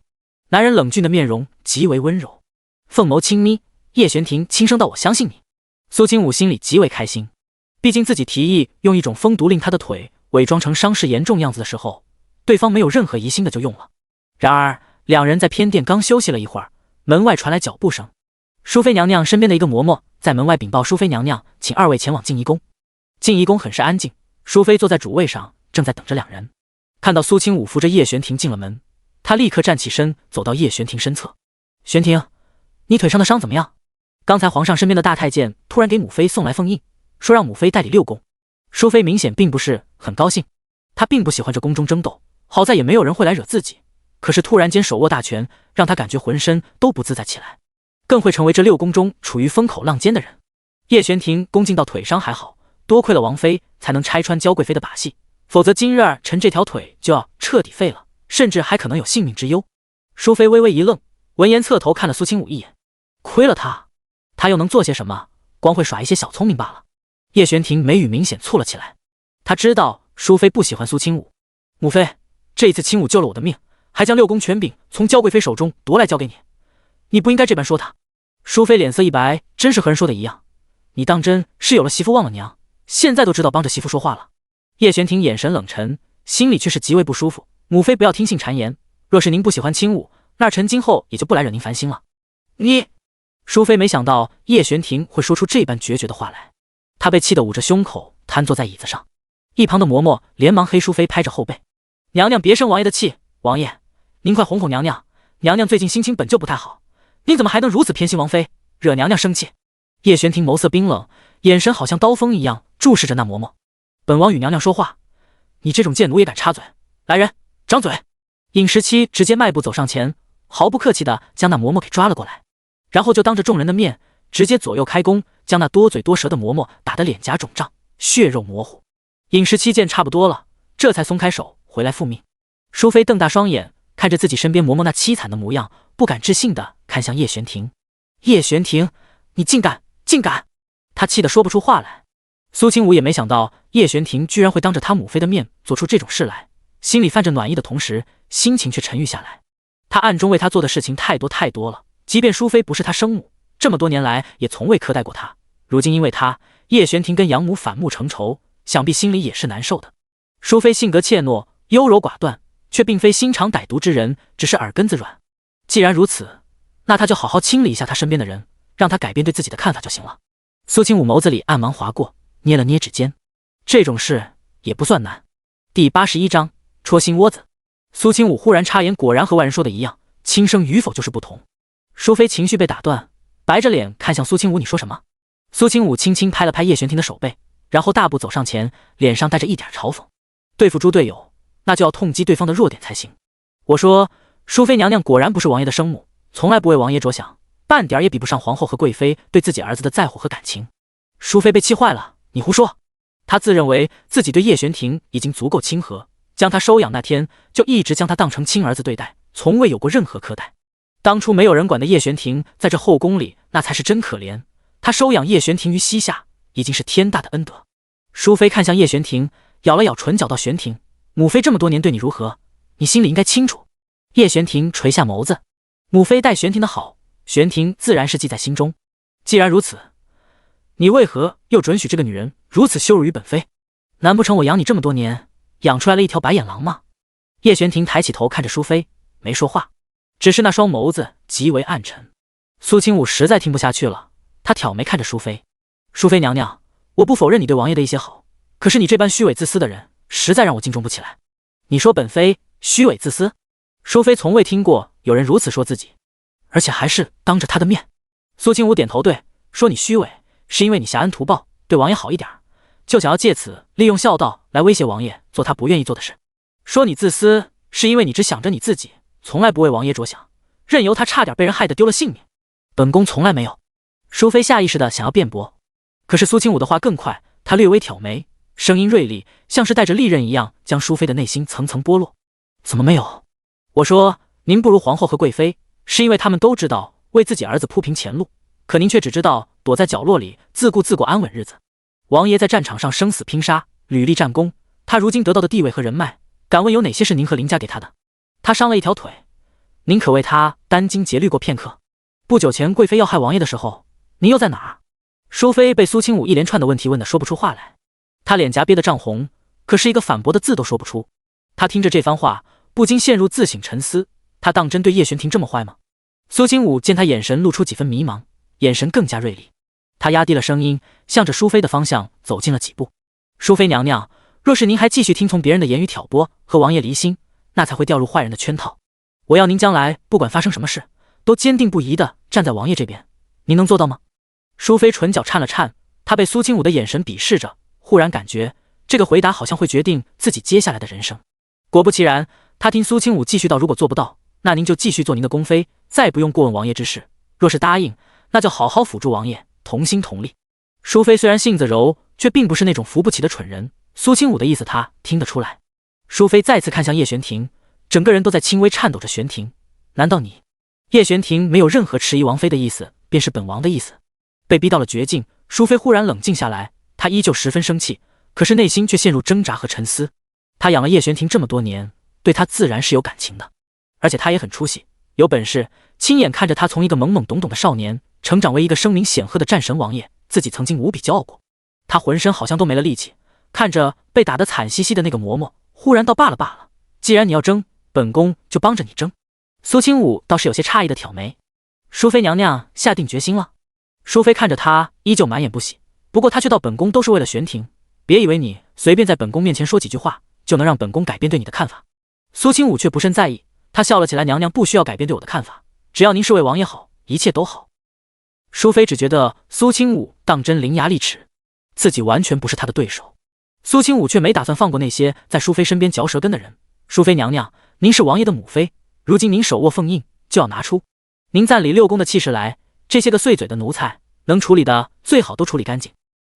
男人冷峻的面容极为温柔，凤眸轻眯。叶玄庭轻声道：“我相信你。”苏清武心里极为开心，毕竟自己提议用一种风毒令他的腿伪装成伤势严重样子的时候，对方没有任何疑心的就用了。然而两人在偏殿刚休息了一会儿，门外传来脚步声。淑妃娘娘身边的一个嬷嬷在门外禀报淑妃娘娘，请2位前往静怡宫。静怡宫很是安静，淑妃坐在主位上，正在等着两人。看到苏清武扶着叶玄庭进了门，他立刻站起身，走到叶玄庭身侧。玄庭，你腿上的伤怎么样？刚才皇上身边的大太监突然给母妃送来封印，说让母妃代理6宫。淑妃明显并不是很高兴，她并不喜欢这宫中争斗，好在也没有人会来惹自己。可是突然间手握大权，让她感觉浑身都不自在起来，更会成为这6宫中处于风口浪尖的人。叶玄庭恭敬到腿伤还好，多亏了王妃才能拆穿焦贵妃的把戏，否则今日臣这条腿就要彻底废了，甚至还可能有性命之忧。淑妃微微一愣，闻言侧头看了苏清武一眼，亏了他又能做些什么？光会耍一些小聪明罢了。叶玄庭眉宇明显蹙了起来，他知道淑妃不喜欢苏清武。母妃，这一次清武救了我的命，还将6宫权柄从焦贵妃手中夺来交给你，你不应该这般说他。淑妃脸色一白，真是和人说的一样，你当真是有了媳妇忘了娘，现在都知道帮着媳妇说话了。叶玄庭眼神冷沉，心里却是极为不舒服。母妃不要听信谗言，若是您不喜欢清武，那臣今后也就不来惹您烦心了。你……淑妃没想到叶玄庭会说出这般决绝的话来，她被气得捂着胸口瘫坐在椅子上。一旁的嬷嬷连忙黑淑妃拍着后背：“娘娘别生王爷的气，王爷您快哄哄娘娘，娘娘最近心情本就不太好，您怎么还能如此偏心王妃，惹娘娘生气？”叶玄庭眸色冰冷，眼神好像刀锋一样注视着那嬷嬷。本王与娘娘说话，你这种贱奴也敢插嘴？来人，张嘴！尹时期直接迈步走上前，毫不客气地将那嬷嬷给抓了过来，然后就当着众人的面直接左右开弓，将那多嘴多舌的嬷嬷打得脸颊肿胀，血肉模糊。尹时期见差不多了，这才松开手回来复命。淑妃瞪大双眼看着自己身边嬷嬷那凄惨的模样，不敢置信地看向叶玄庭。叶玄庭，你竟敢！他气得说不出话来。苏清武也没想到叶玄庭居然会当着他母妃的面做出这种事来，心里泛着暖意的同时，心情却沉郁下来。他暗中为他做的事情太多了，即便淑妃不是他生母，这么多年来也从未苛待过他，如今因为他，叶玄庭跟养母反目成仇，想必心里也是难受的。淑妃性格怯懦优柔寡断，却并非心肠歹毒之人，只是耳根子软。既然如此，那他就好好清理一下他身边的人，让他改变对自己的看法就行了。苏清武眸子里暗芒划过，捏了捏指尖，这种事也不算难。第81章戳心窝子。苏清武忽然插言，果然和外人说的一样，轻生与否就是不同。淑妃情绪被打断，白着脸看向苏清武，你说什么？苏清武轻轻拍了拍叶玄庭的手背，然后大步走上前，脸上带着一点嘲讽。对付猪队友，那就要痛击对方的弱点才行。我说，淑妃娘娘果然不是王爷的生母，从来不为王爷着想，半点也比不上皇后和贵妃对自己儿子的在乎和感情。淑妃被气坏了，你胡说！她自认为自己对叶玄庭已经足够亲和，将他收养那天就一直将他当成亲儿子对待，从未有过任何苛待。当初没有人管的叶玄庭在这后宫里那才是真可怜，他收养叶玄庭于膝下已经是天大的恩德。淑妃看向叶玄庭，咬了咬唇角，道：玄庭，母妃这么多年对你如何，你心里应该清楚。叶玄庭垂下眸子，母妃待玄庭的好，玄庭自然是记在心中。既然如此，你为何又准许这个女人如此羞辱于本妃？难不成我养你这么多年，养出来了一条白眼狼吗？叶玄庭抬起头看着淑妃，没说话，只是那双眸子极为暗沉。苏清武实在听不下去了，他挑眉看着淑妃，淑妃娘娘，我不否认你对王爷的一些好，可是你这般虚伪自私的人，实在让我敬重不起来。你说本妃虚伪自私？淑妃从未听过有人如此说自己，而且还是当着她的面。苏清武点头，对，说你虚伪，是因为你挟恩图报，对王爷好一点，就想要借此利用孝道来威胁王爷做他不愿意做的事。说你自私，是因为你只想着你自己，从来不为王爷着想，任由他差点被人害得丢了性命。本宫从来没有。淑妃下意识的想要辩驳，可是苏清武的话更快，他略微挑眉，声音锐利，像是带着利刃一样，将淑妃的内心层层剥落。怎么没有？我说您不如皇后和贵妃，是因为他们都知道为自己儿子铺平前路，可您却只知道躲在角落里自顾自过安稳日子。王爷在战场上生死拼杀，屡立战功，他如今得到的地位和人脉，敢问有哪些是您和林家给他的？他伤了一条腿，您可为他殚精竭虑过片刻？不久前贵妃要害王爷的时候，您又在哪儿？淑妃被苏清武一连串的问题问得说不出话来，她脸颊憋得涨红，可是一个反驳的字都说不出。她听着这番话，不禁陷入自省沉思，她当真对叶玄庭这么坏吗？苏清武见她眼神露出几分迷茫，眼神更加锐利，他压低了声音，向着淑妃的方向走近了几步。淑妃娘娘，若是您还继续听从别人的言语挑拨，和王爷离心，那才会掉入坏人的圈套。我要您将来不管发生什么事，都坚定不移地站在王爷这边，您能做到吗？淑妃唇角颤了颤，她被苏清武的眼神鄙视着，忽然感觉这个回答好像会决定自己接下来的人生。果不其然，她听苏清武继续道：如果做不到，那您就继续做您的宫妃，再不用过问王爷之事。若是答应，那就好好辅助王爷，同心同力。淑妃虽然性子柔，却并不是那种扶不起的蠢人，苏清武的意思她听得出来。淑妃再次看向叶玄庭，整个人都在轻微颤抖着。玄庭，难道你……叶玄庭没有任何迟疑王妃的意思，便是本王的意思。被逼到了绝境，淑妃忽然冷静下来，她依旧十分生气，可是内心却陷入挣扎和沉思。她养了叶玄庭这么多年，对他自然是有感情的，而且他也很出息，有本事亲眼看着他从一个懵懵懂懂的少年成长为一个声名显赫的战神王爷，自己曾经无比骄傲过。他浑身好像都没了力气，看着被打得惨兮兮的那个嬷嬷，忽然道：罢了罢了，既然你要争，本宫就帮着你争。苏清武倒是有些诧异的挑眉，淑妃娘娘下定决心了？淑妃看着他依旧满眼不喜，不过他却道：本宫都是为了玄庭，别以为你随便在本宫面前说几句话，就能让本宫改变对你的看法。苏清武却不甚在意，他笑了起来：娘娘不需要改变对我的看法，只要您是为王爷好，一切都好。淑妃只觉得苏清武当真伶牙俐齿，自己完全不是他的对手。苏清武却没打算放过那些在淑妃身边嚼舌根的人。淑妃娘娘，您是王爷的母妃，如今您手握凤印，就要拿出您赞礼六宫的气势来，这些个碎嘴的奴才，能处理的最好都处理干净。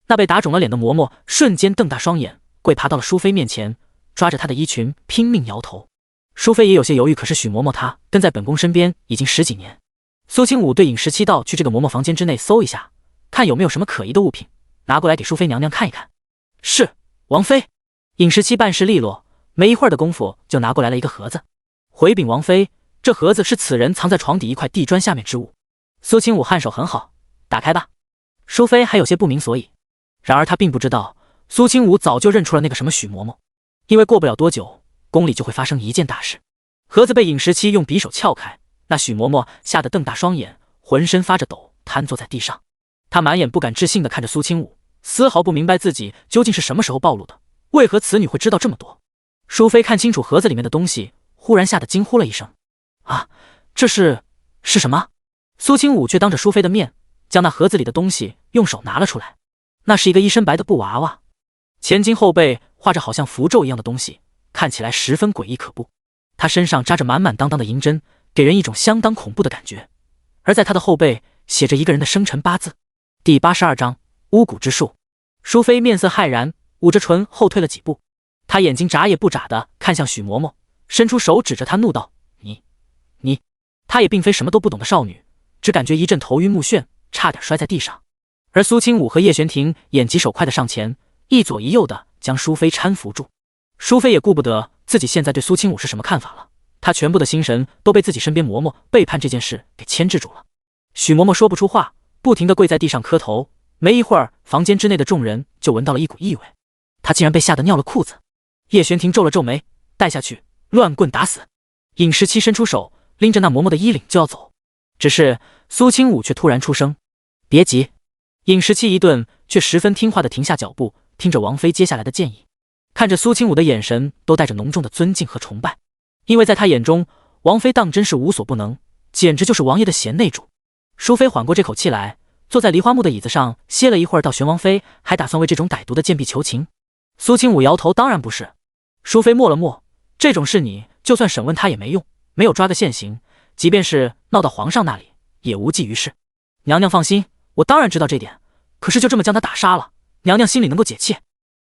那被打肿了脸的嬷嬷瞬间瞪大双眼，跪爬到了淑妃面前，抓着她的衣裙拼命摇头。淑妃也有些犹豫，可是许嬷嬷她跟在本宫身边已经10几年。苏清武对尹17道：去这个嬷嬷房间之内搜一下，看有没有什么可疑的物品，拿过来给淑妃娘娘看一看。是，王妃。尹17办事利落，没一会儿的功夫就拿过来了一个盒子，回禀王妃，这盒子是此人藏在床底一块地砖下面之物。苏清武颔首很好，打开吧。淑妃还有些不明所以，然而她并不知道苏清武早就认出了那个什么许嬷嬷，因为过不了多久，宫里就会发生一件大事。盒子被尹17用匕首撬开，那许嬷嬷吓得瞪大双眼，浑身发着抖，瘫坐在地上。她满眼不敢置信地看着苏清武，丝毫不明白自己究竟是什么时候暴露的，为何此女会知道这么多。淑妃看清楚盒子里面的东西，忽然吓得惊呼了一声：啊，这是什么？苏清武却当着淑妃的面，将那盒子里的东西用手拿了出来。那是一个一身白的布娃娃，前襟后背画着好像符咒一样的东西，看起来十分诡异可怖。他身上扎着满满当当的银针，给人一种相当恐怖的感觉。而在他的后背写着一个人的生辰八字。第82章巫蛊之术。淑妃面色骇然，捂着唇后退了几步。她眼睛眨也不眨地看向许嬷嬷，伸出手指着她怒道：“你！”她也并非什么都不懂的少女，只感觉一阵头晕目眩，差点摔在地上。而苏清武和叶玄庭眼疾手快地上前，一左一右地将淑妃搀扶住。淑妃也顾不得自己现在对苏清武是什么看法了，她全部的心神都被自己身边嬷嬷背叛这件事给牵制住了。许嬷嬷说不出话，不停地跪在地上磕头。没一会儿，房间之内的众人就闻到了一股异味，她竟然被吓得尿了裤子。叶玄庭皱了皱眉，带下去，乱棍打死。尹时期伸出手拎着那嬷嬷的衣领就要走，只是苏清武却突然出声：“别急。”尹时期一顿，却十分听话地停下脚步，听着王妃接下来的建议，看着苏清武的眼神都带着浓重的尊敬和崇拜，因为在他眼中，王妃当真是无所不能，简直就是王爷的贤内助。淑妃缓过这口气来，坐在梨花木的椅子上歇了一会儿，到玄王妃还打算为这种歹毒的贱婢求情。苏清武摇头，当然不是。淑妃默了默，这种事你就算审问他也没用，没有抓个现行，即便是闹到皇上那里也无济于事。娘娘放心，我当然知道这点，可是就这么将他打杀了，娘娘心里能够解气，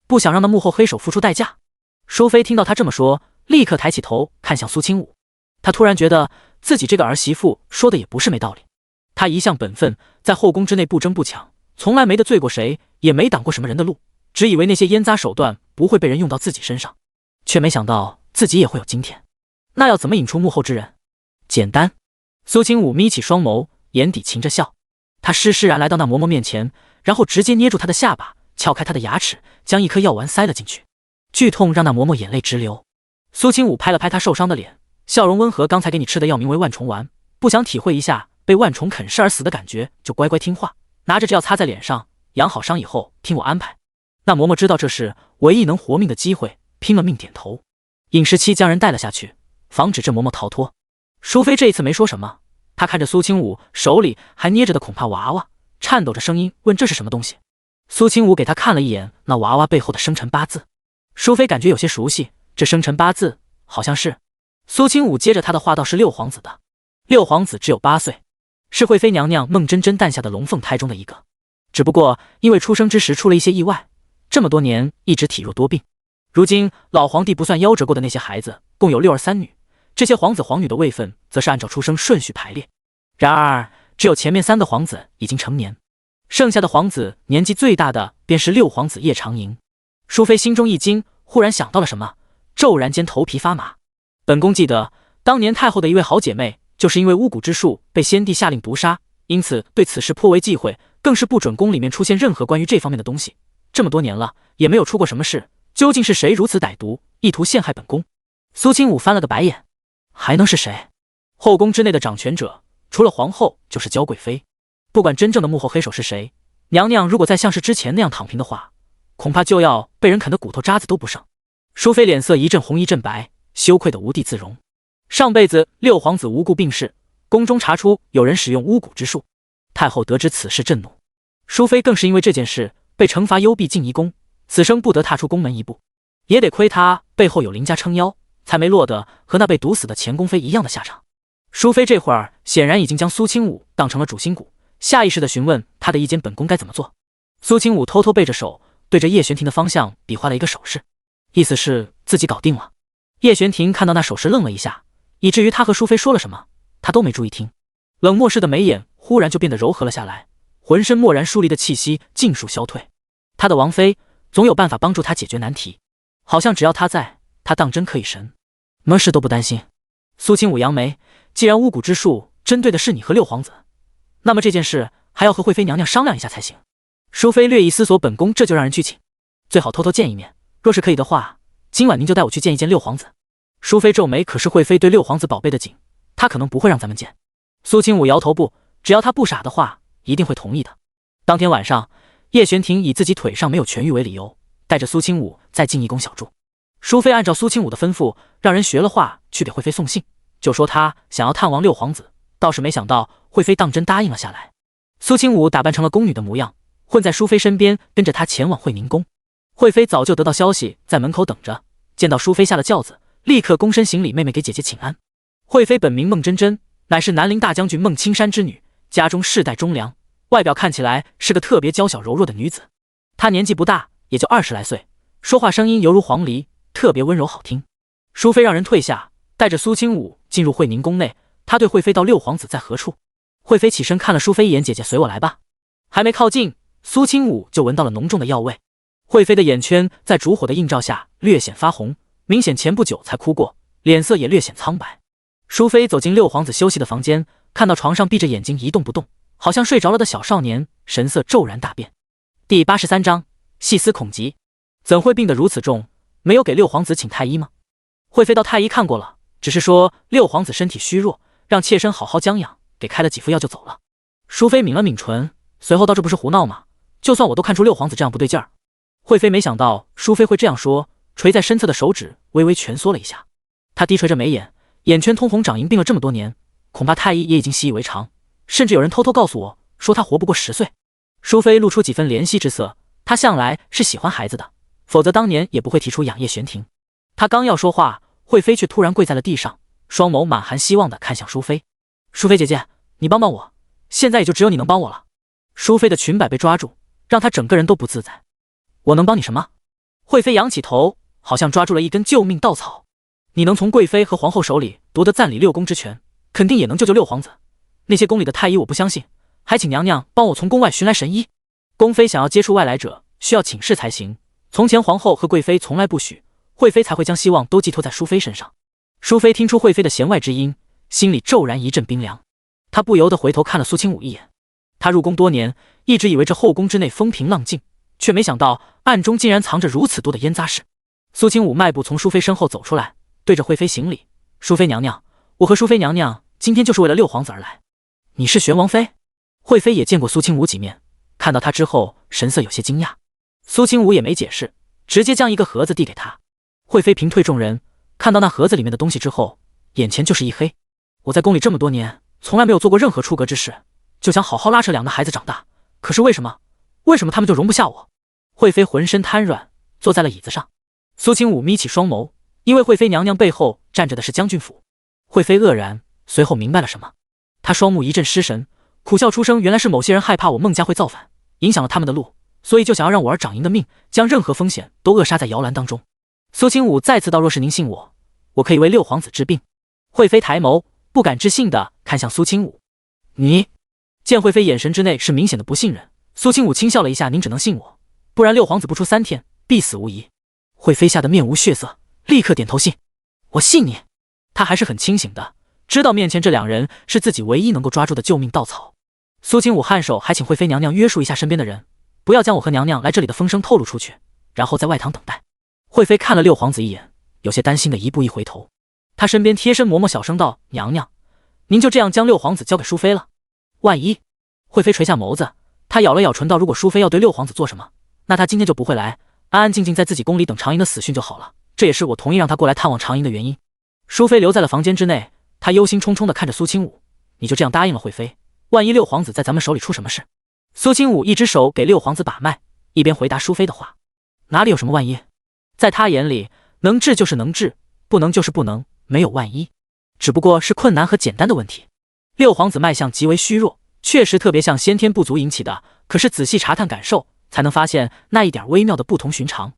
不想让那幕后黑手付出代价。淑妃听到他这么说，立刻抬起头看向苏清武，她突然觉得自己这个儿媳妇说的也不是没道理。她一向本分，在后宫之内不争不抢，从来没得罪过谁，也没挡过什么人的路，只以为那些烟杂手段不会被人用到自己身上，却没想到自己也会有今天。那要怎么引出幕后之人？简单。苏清武眯起双眸，眼底噙着笑。他施施然来到那嬷嬷面前，然后直接捏住她的下巴，撬开她的牙齿，将一颗药丸塞了进去。剧痛让那嬷嬷眼泪直流。苏清武拍了拍她受伤的脸，笑容温和。刚才给你吃的药名为万虫丸，不想体会一下被万虫啃噬而死的感觉，就乖乖听话，拿着这药擦在脸上，养好伤以后听我安排。那嬷嬷知道这是唯一能活命的机会，拼了命点头。尹时期将人带了下去，防止这嬷嬷逃脱。淑妃这一次没说什么，她看着苏清武手里还捏着的恐怕娃娃，颤抖着声音问这是什么东西。苏清武给她看了一眼那娃娃背后的生辰八字，淑妃感觉有些熟悉，这生辰八字好像是……苏清武接着他的话道，是六皇子的。六皇子只有8岁，是惠妃娘娘孟真真诞下的龙凤胎中的一个，只不过因为出生之时出了一些意外，这么多年一直体弱多病。如今老皇帝不算夭折过的那些孩子共有6儿3女，这些皇子皇女的位分则是按照出生顺序排列。然而只有前面3个皇子已经成年，剩下的皇子年纪最大的便是6皇子叶长莹。淑妃心中一惊，忽然想到了什么，骤然间头皮发麻。本宫记得当年太后的一位好姐妹就是因为巫蛊之术被先帝下令毒杀，因此对此事颇为忌讳，更是不准宫里面出现任何关于这方面的东西。这么多年了也没有出过什么事，究竟是谁如此歹毒，意图陷害本宫？苏清武翻了个白眼，还能是谁？后宫之内的掌权者除了皇后就是娇贵妃，不管真正的幕后黑手是谁，娘娘如果再像是之前那样躺平的话，恐怕就要被人啃得骨头渣子都不剩。淑妃脸色一阵红一阵白，羞愧得无地自容。上辈子6皇子无故病逝，宫中查出有人使用巫蛊之术，太后得知此事震怒，淑妃更是因为这件事被惩罚幽闭静怡宫，此生不得踏出宫门一步。也得亏她背后有林家撑腰，才没落得和那被毒死的前宫妃一样的下场。淑妃这会儿显然已经将苏清武当成了主心骨，下意识地询问他的意见，本宫该怎么做。苏清武偷偷背着手，对着叶玄庭的方向比划了一个手势，意思是自己搞定了。叶玄庭看到那手势愣了一下，以至于他和淑妃说了什么他都没注意听，冷漠似的眉眼忽然就变得柔和了下来，浑身漠然疏离的气息尽数消退。他的王妃总有办法帮助他解决难题，好像只要他在，他当真可以什么事都不担心。苏清武扬眉，既然巫蛊之术针对的是你和6皇子，那么这件事还要和惠妃娘娘商量一下才行。淑妃略一思索，本宫这就让人去请，最好偷偷见一面，若是可以的话，今晚您就带我去见一见6皇子。淑妃皱眉，可是惠妃对6皇子宝贝的紧，她可能不会让咱们见。苏清武摇头，不，只要他不傻的话，一定会同意的。当天晚上，叶玄庭以自己腿上没有痊愈为理由，带着苏清武在静怡宫小住。淑妃按照苏清武的吩咐，让人学了话去给惠妃送信，就说他想要探望六皇子，倒是没想到惠妃当真答应了下来。苏清武打扮成了宫女的模样，混在淑妃身边，跟着她前往惠宁宫。惠妃早就得到消息，在门口等着，见到淑妃下了轿子，立刻躬身行礼，妹妹给姐姐请安。惠妃本名孟真真，乃是南陵大将军孟青山之女，家中世代忠良，外表看起来是个特别娇小柔弱的女子。她年纪不大，也就20来岁，说话声音犹如黄鹂，特别温柔好听。淑妃让人退下，带着苏清武进入惠宁宫内。她对惠妃道：“六皇子在何处？”惠妃起身看了淑妃一眼：“姐姐随我来吧。”还没靠近，苏清武就闻到了浓重的药味。惠妃的眼圈在烛火的映照下略显发红，明显前不久才哭过，脸色也略显苍白。淑妃走进六皇子休息的房间，看到床上闭着眼睛一动不动，好像睡着了的小少年，神色骤然大变。第83章细思恐极，怎会病得如此重？没有给六皇子请太医吗？惠妃到太医看过了，只是说六皇子身体虚弱，让妾身好好将养，给开了几副药就走了。淑妃抿了抿唇，随后道：“这不是胡闹吗？就算我都看出六皇子这样不对劲儿。”惠妃没想到淑妃会这样说，垂在身侧的手指微微蜷缩了一下。她低垂着眉眼，眼圈通红，长银病了这么多年，恐怕太医也已经习以为常，甚至有人偷偷告诉我说他活不过10岁。淑妃露出几分怜惜之色，她向来是喜欢孩子的，否则当年也不会提出养业玄庭。她刚要说话，惠妃却突然跪在了地上，双眸满含希望地看向淑妃：“淑妃姐姐，你帮帮我，现在也就只有你能帮我了。”淑妃的裙摆被抓住，让她整个人都不自在。“我能帮你什么？”惠妃仰起头，好像抓住了一根救命稻草。“你能从贵妃和皇后手里夺得暂理六宫之权，肯定也能救救六皇子。那些宫里的太医我不相信，还请娘娘帮我从宫外寻来神医。宫妃想要接触外来者，需要请示才行。从前皇后和贵妃从来不许，惠妃才会将希望都寄托在淑妃身上。”淑妃听出惠妃的弦外之音，心里骤然一阵冰凉。她不由得回头看了苏清武一眼。她入宫多年，一直以为这后宫之内风平浪静，却没想到暗中竟然藏着如此多的烟杂事。苏清武迈步从淑妃身后走出来，对着惠妃行礼：“淑妃娘娘，我和淑妃娘娘今天就是为了六皇子而来。”“你是玄王妃？”惠妃也见过苏清武几面，看到他之后神色有些惊讶。苏清武也没解释，直接将一个盒子递给他。惠妃平退众人，看到那盒子里面的东西之后，眼前就是一黑。“我在宫里这么多年，从来没有做过任何出格之事，就想好好拉扯两个孩子长大，可是为什么他们就容不下我？”惠妃浑身瘫软，坐在了椅子上。苏清武眯起双眸，因为惠妃娘娘背后站着的是将军府。惠妃愕然，随后明白了什么，她双目一阵失神，苦笑出声：“原来是某些人害怕我孟家会造反，影响了他们的路，所以就想要让我儿长赢的命，将任何风险都扼杀在摇篮当中。”苏清武再次道：“若是您信我，我可以为六皇子治病。”惠妃抬眸，不敢置信地看向苏清武：“你？”见惠妃眼神之内是明显的不信任，苏清武轻笑了一下：“您只能信我，不然六皇子不出3天必死无疑。”惠妃吓得面无血色，立刻点头：“信，我信你。”她还是很清醒的，知道面前这两人是自己唯一能够抓住的救命稻草。苏清武颔首，还请惠妃娘娘约束一下身边的人，不要将我和娘娘来这里的风声透露出去，然后在外堂等待。惠妃看了六皇子一眼，有些担心的一步一回头。她身边贴身嬷嬷小声道：“娘娘，您就这样将六皇子交给淑妃了？万一……”惠妃垂下眸子，她咬了咬唇道：“如果淑妃要对六皇子做什么，那她今天就不会来，安安静静在自己宫里等长银的死讯就好了。这也是我同意让她过来探望长银的原因。”淑妃留在了房间之内，她忧心忡忡地看着苏清武：“你就这样答应了惠妃？万一六皇子在咱们手里出什么事？”苏清武一只手给六皇子把脉，一边回答淑妃的话：“哪里有什么万一？在他眼里，能治就是能治，不能就是不能，没有万一，只不过是困难和简单的问题。”六皇子脉象极为虚弱，确实特别像先天不足引起的，可是仔细查探感受，才能发现那一点微妙的不同寻常。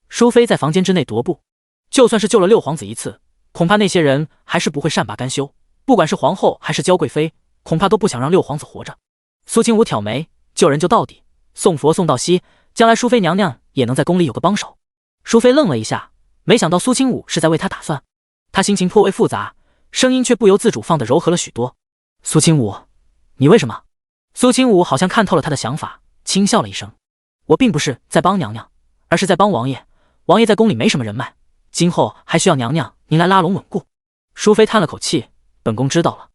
淑妃在房间之内踱步，就算是救了六皇子一次，恐怕那些人还是不会善罢甘休，不管是皇后还是娇贵妃，恐怕都不想让六皇子活着。苏清武挑眉，救人就到底，送佛送到西，将来淑妃娘娘也能在宫里有个帮手。淑妃愣了一下，没想到苏清武是在为她打算，她心情颇为复杂，声音却不由自主放得柔和了许多：“苏清武，你为什么？”苏清武好像看透了她的想法，轻笑了一声：“我并不是在帮娘娘，而是在帮王爷。王爷在宫里没什么人脉，今后还需要娘娘您来拉拢稳固。”淑妃叹了口气：“本宫知道了。”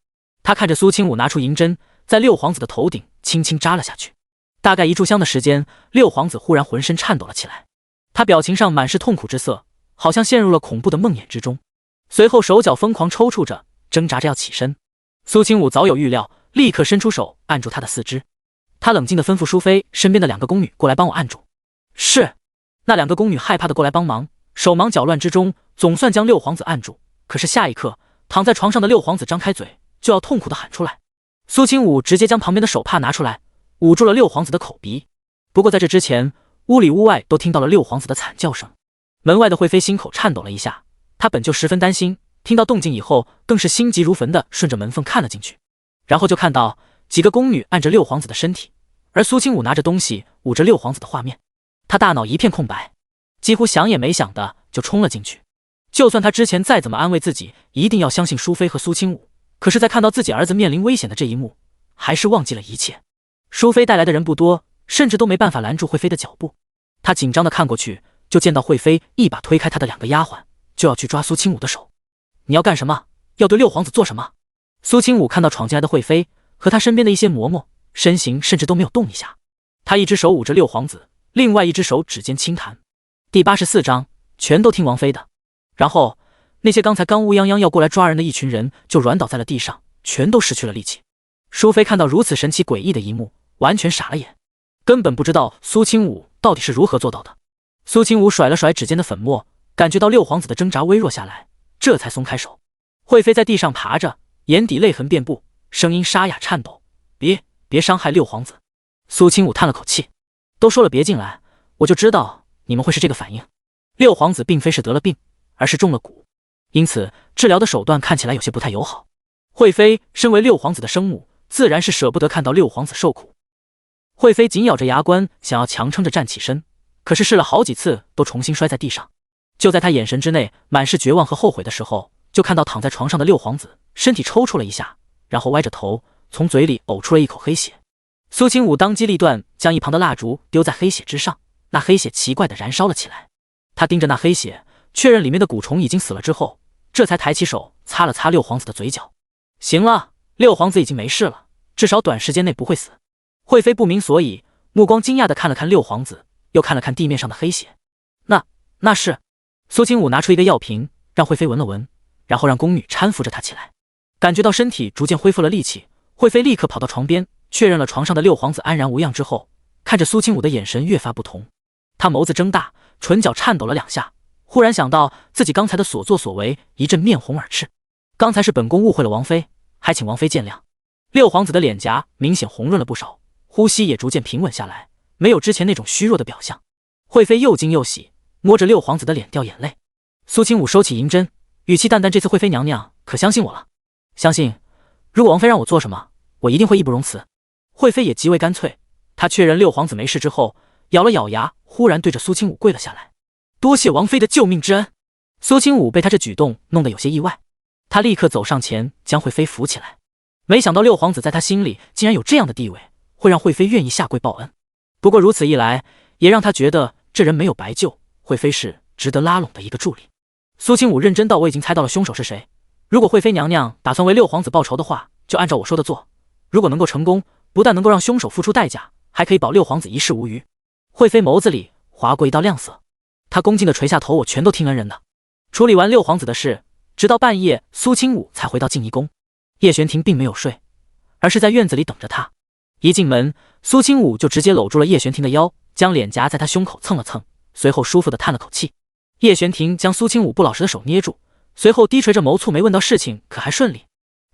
她看着苏清武拿出银针，在六皇子的头顶轻轻扎了下去。大概一炷香的时间，六皇子忽然浑身颤抖了起来，他表情上满是痛苦之色，好像陷入了恐怖的梦魇之中。随后手脚疯狂抽搐着，挣扎着要起身。苏清武早有预料，立刻伸出手按住他的四肢。他冷静地吩咐淑妃身边的2个宫女过来帮我按住。是。那2个宫女害怕地过来帮忙，手忙脚乱之中，总算将六皇子按住。可是下一刻，躺在床上的六皇子张开嘴，就要痛苦地喊出来。苏清武直接将旁边的手帕拿出来，捂住了六皇子的口鼻。不过在这之前，屋里屋外都听到了六皇子的惨叫声。门外的惠妃心口颤抖了一下，她本就十分担心，听到动静以后，更是心急如焚地顺着门缝看了进去。然后就看到几个宫女按着六皇子的身体，而苏清武拿着东西捂着六皇子的画面。他大脑一片空白，几乎想也没想的就冲了进去。就算他之前再怎么安慰自己一定要相信淑妃和苏清武，可是在看到自己儿子面临危险的这一幕，还是忘记了一切。淑妃带来的人不多，甚至都没办法拦住惠妃的脚步。他紧张的看过去，就见到惠妃一把推开他的2个丫鬟，就要去抓苏清武的手。你要干什么？要对六皇子做什么？苏清武看到闯进来的惠妃和他身边的一些嬷嬷，身形甚至都没有动一下。他一只手捂着六皇子，另外一只手指尖轻弹。第84章，全都听王妃的。然后那些刚才刚乌泱泱要过来抓人的一群人就软倒在了地上，全都失去了力气。淑妃看到如此神奇诡异的一幕，完全傻了眼，根本不知道苏清武到底是如何做到的。苏清武甩了甩指尖的粉末，感觉到六皇子的挣扎微弱下来，这才松开手。惠妃在地上爬着，眼底泪痕遍布，声音沙哑颤抖：“别伤害六皇子。”苏清武叹了口气：“都说了别进来，我就知道你们会是这个反应。六皇子并非是得了病，而是中了蛊，因此治疗的手段看起来有些不太友好。惠妃身为六皇子的生母，自然是舍不得看到六皇子受苦。”惠妃紧咬着牙关，想要强撑着站起身，可是试了好几次都重新摔在地上。就在她眼神之内满是绝望和后悔的时候，就看到躺在床上的六皇子身体抽搐了一下，然后歪着头从嘴里呕出了一口黑血。苏清武当机立断，将一旁的蜡烛丢在黑血之上，那黑血奇怪地燃烧了起来。他盯着那黑血，确认里面的蛊虫已经死了之后，这才抬起手擦了擦六皇子的嘴角。行了，六皇子已经没事了，至少短时间内不会死。惠妃不明所以，目光惊讶地看了看六皇子，又看了看地面上的黑血。那是……苏清武拿出一个药瓶，让惠妃闻了闻，然后让宫女搀扶着她起来。感觉到身体逐渐恢复了力气，惠妃立刻跑到床边，确认了床上的六皇子安然无恙之后，看着苏清武的眼神越发不同。他眸子睁大，唇角颤抖了2下，忽然想到自己刚才的所作所为，一阵面红耳赤。刚才是本宫误会了王妃，还请王妃见谅。六皇子的脸颊明显红润了不少，呼吸也逐渐平稳下来，没有之前那种虚弱的表象。惠妃又惊又喜，摸着六皇子的脸掉眼泪。苏清武收起银针，语气淡淡：“这次惠妃娘娘可相信我了？”“相信。如果王妃让我做什么，我一定会义不容辞。”惠妃也极为干脆。她确认六皇子没事之后，咬了咬牙，忽然对着苏清武跪了下来：“多谢王妃的救命之恩。”苏清武被他这举动弄得有些意外，他立刻走上前将惠妃扶起来。没想到六皇子在他心里竟然有这样的地位，会让惠妃愿意下跪报恩。不过如此一来，也让他觉得这人没有白救，惠妃是值得拉拢的一个助力。苏清武认真道：“我已经猜到了凶手是谁，如果惠妃娘娘打算为六皇子报仇的话，就按照我说的做。如果能够成功，不但能够让凶手付出代价，还可以保六皇子一世无虞。”惠妃眸子里划过一道亮色，她恭敬地垂下头：“我全都听恩人的。”处理完六皇子的事，直到半夜，苏清武才回到静怡宫。叶玄庭并没有睡，而是在院子里等着他。一进门，苏清武就直接搂住了叶玄庭的腰，将脸颊在他胸口蹭了蹭，随后舒服地叹了口气。叶玄庭将苏清武不老实的手捏住，随后低垂着眸蹙眉问道：“事情可还顺利？”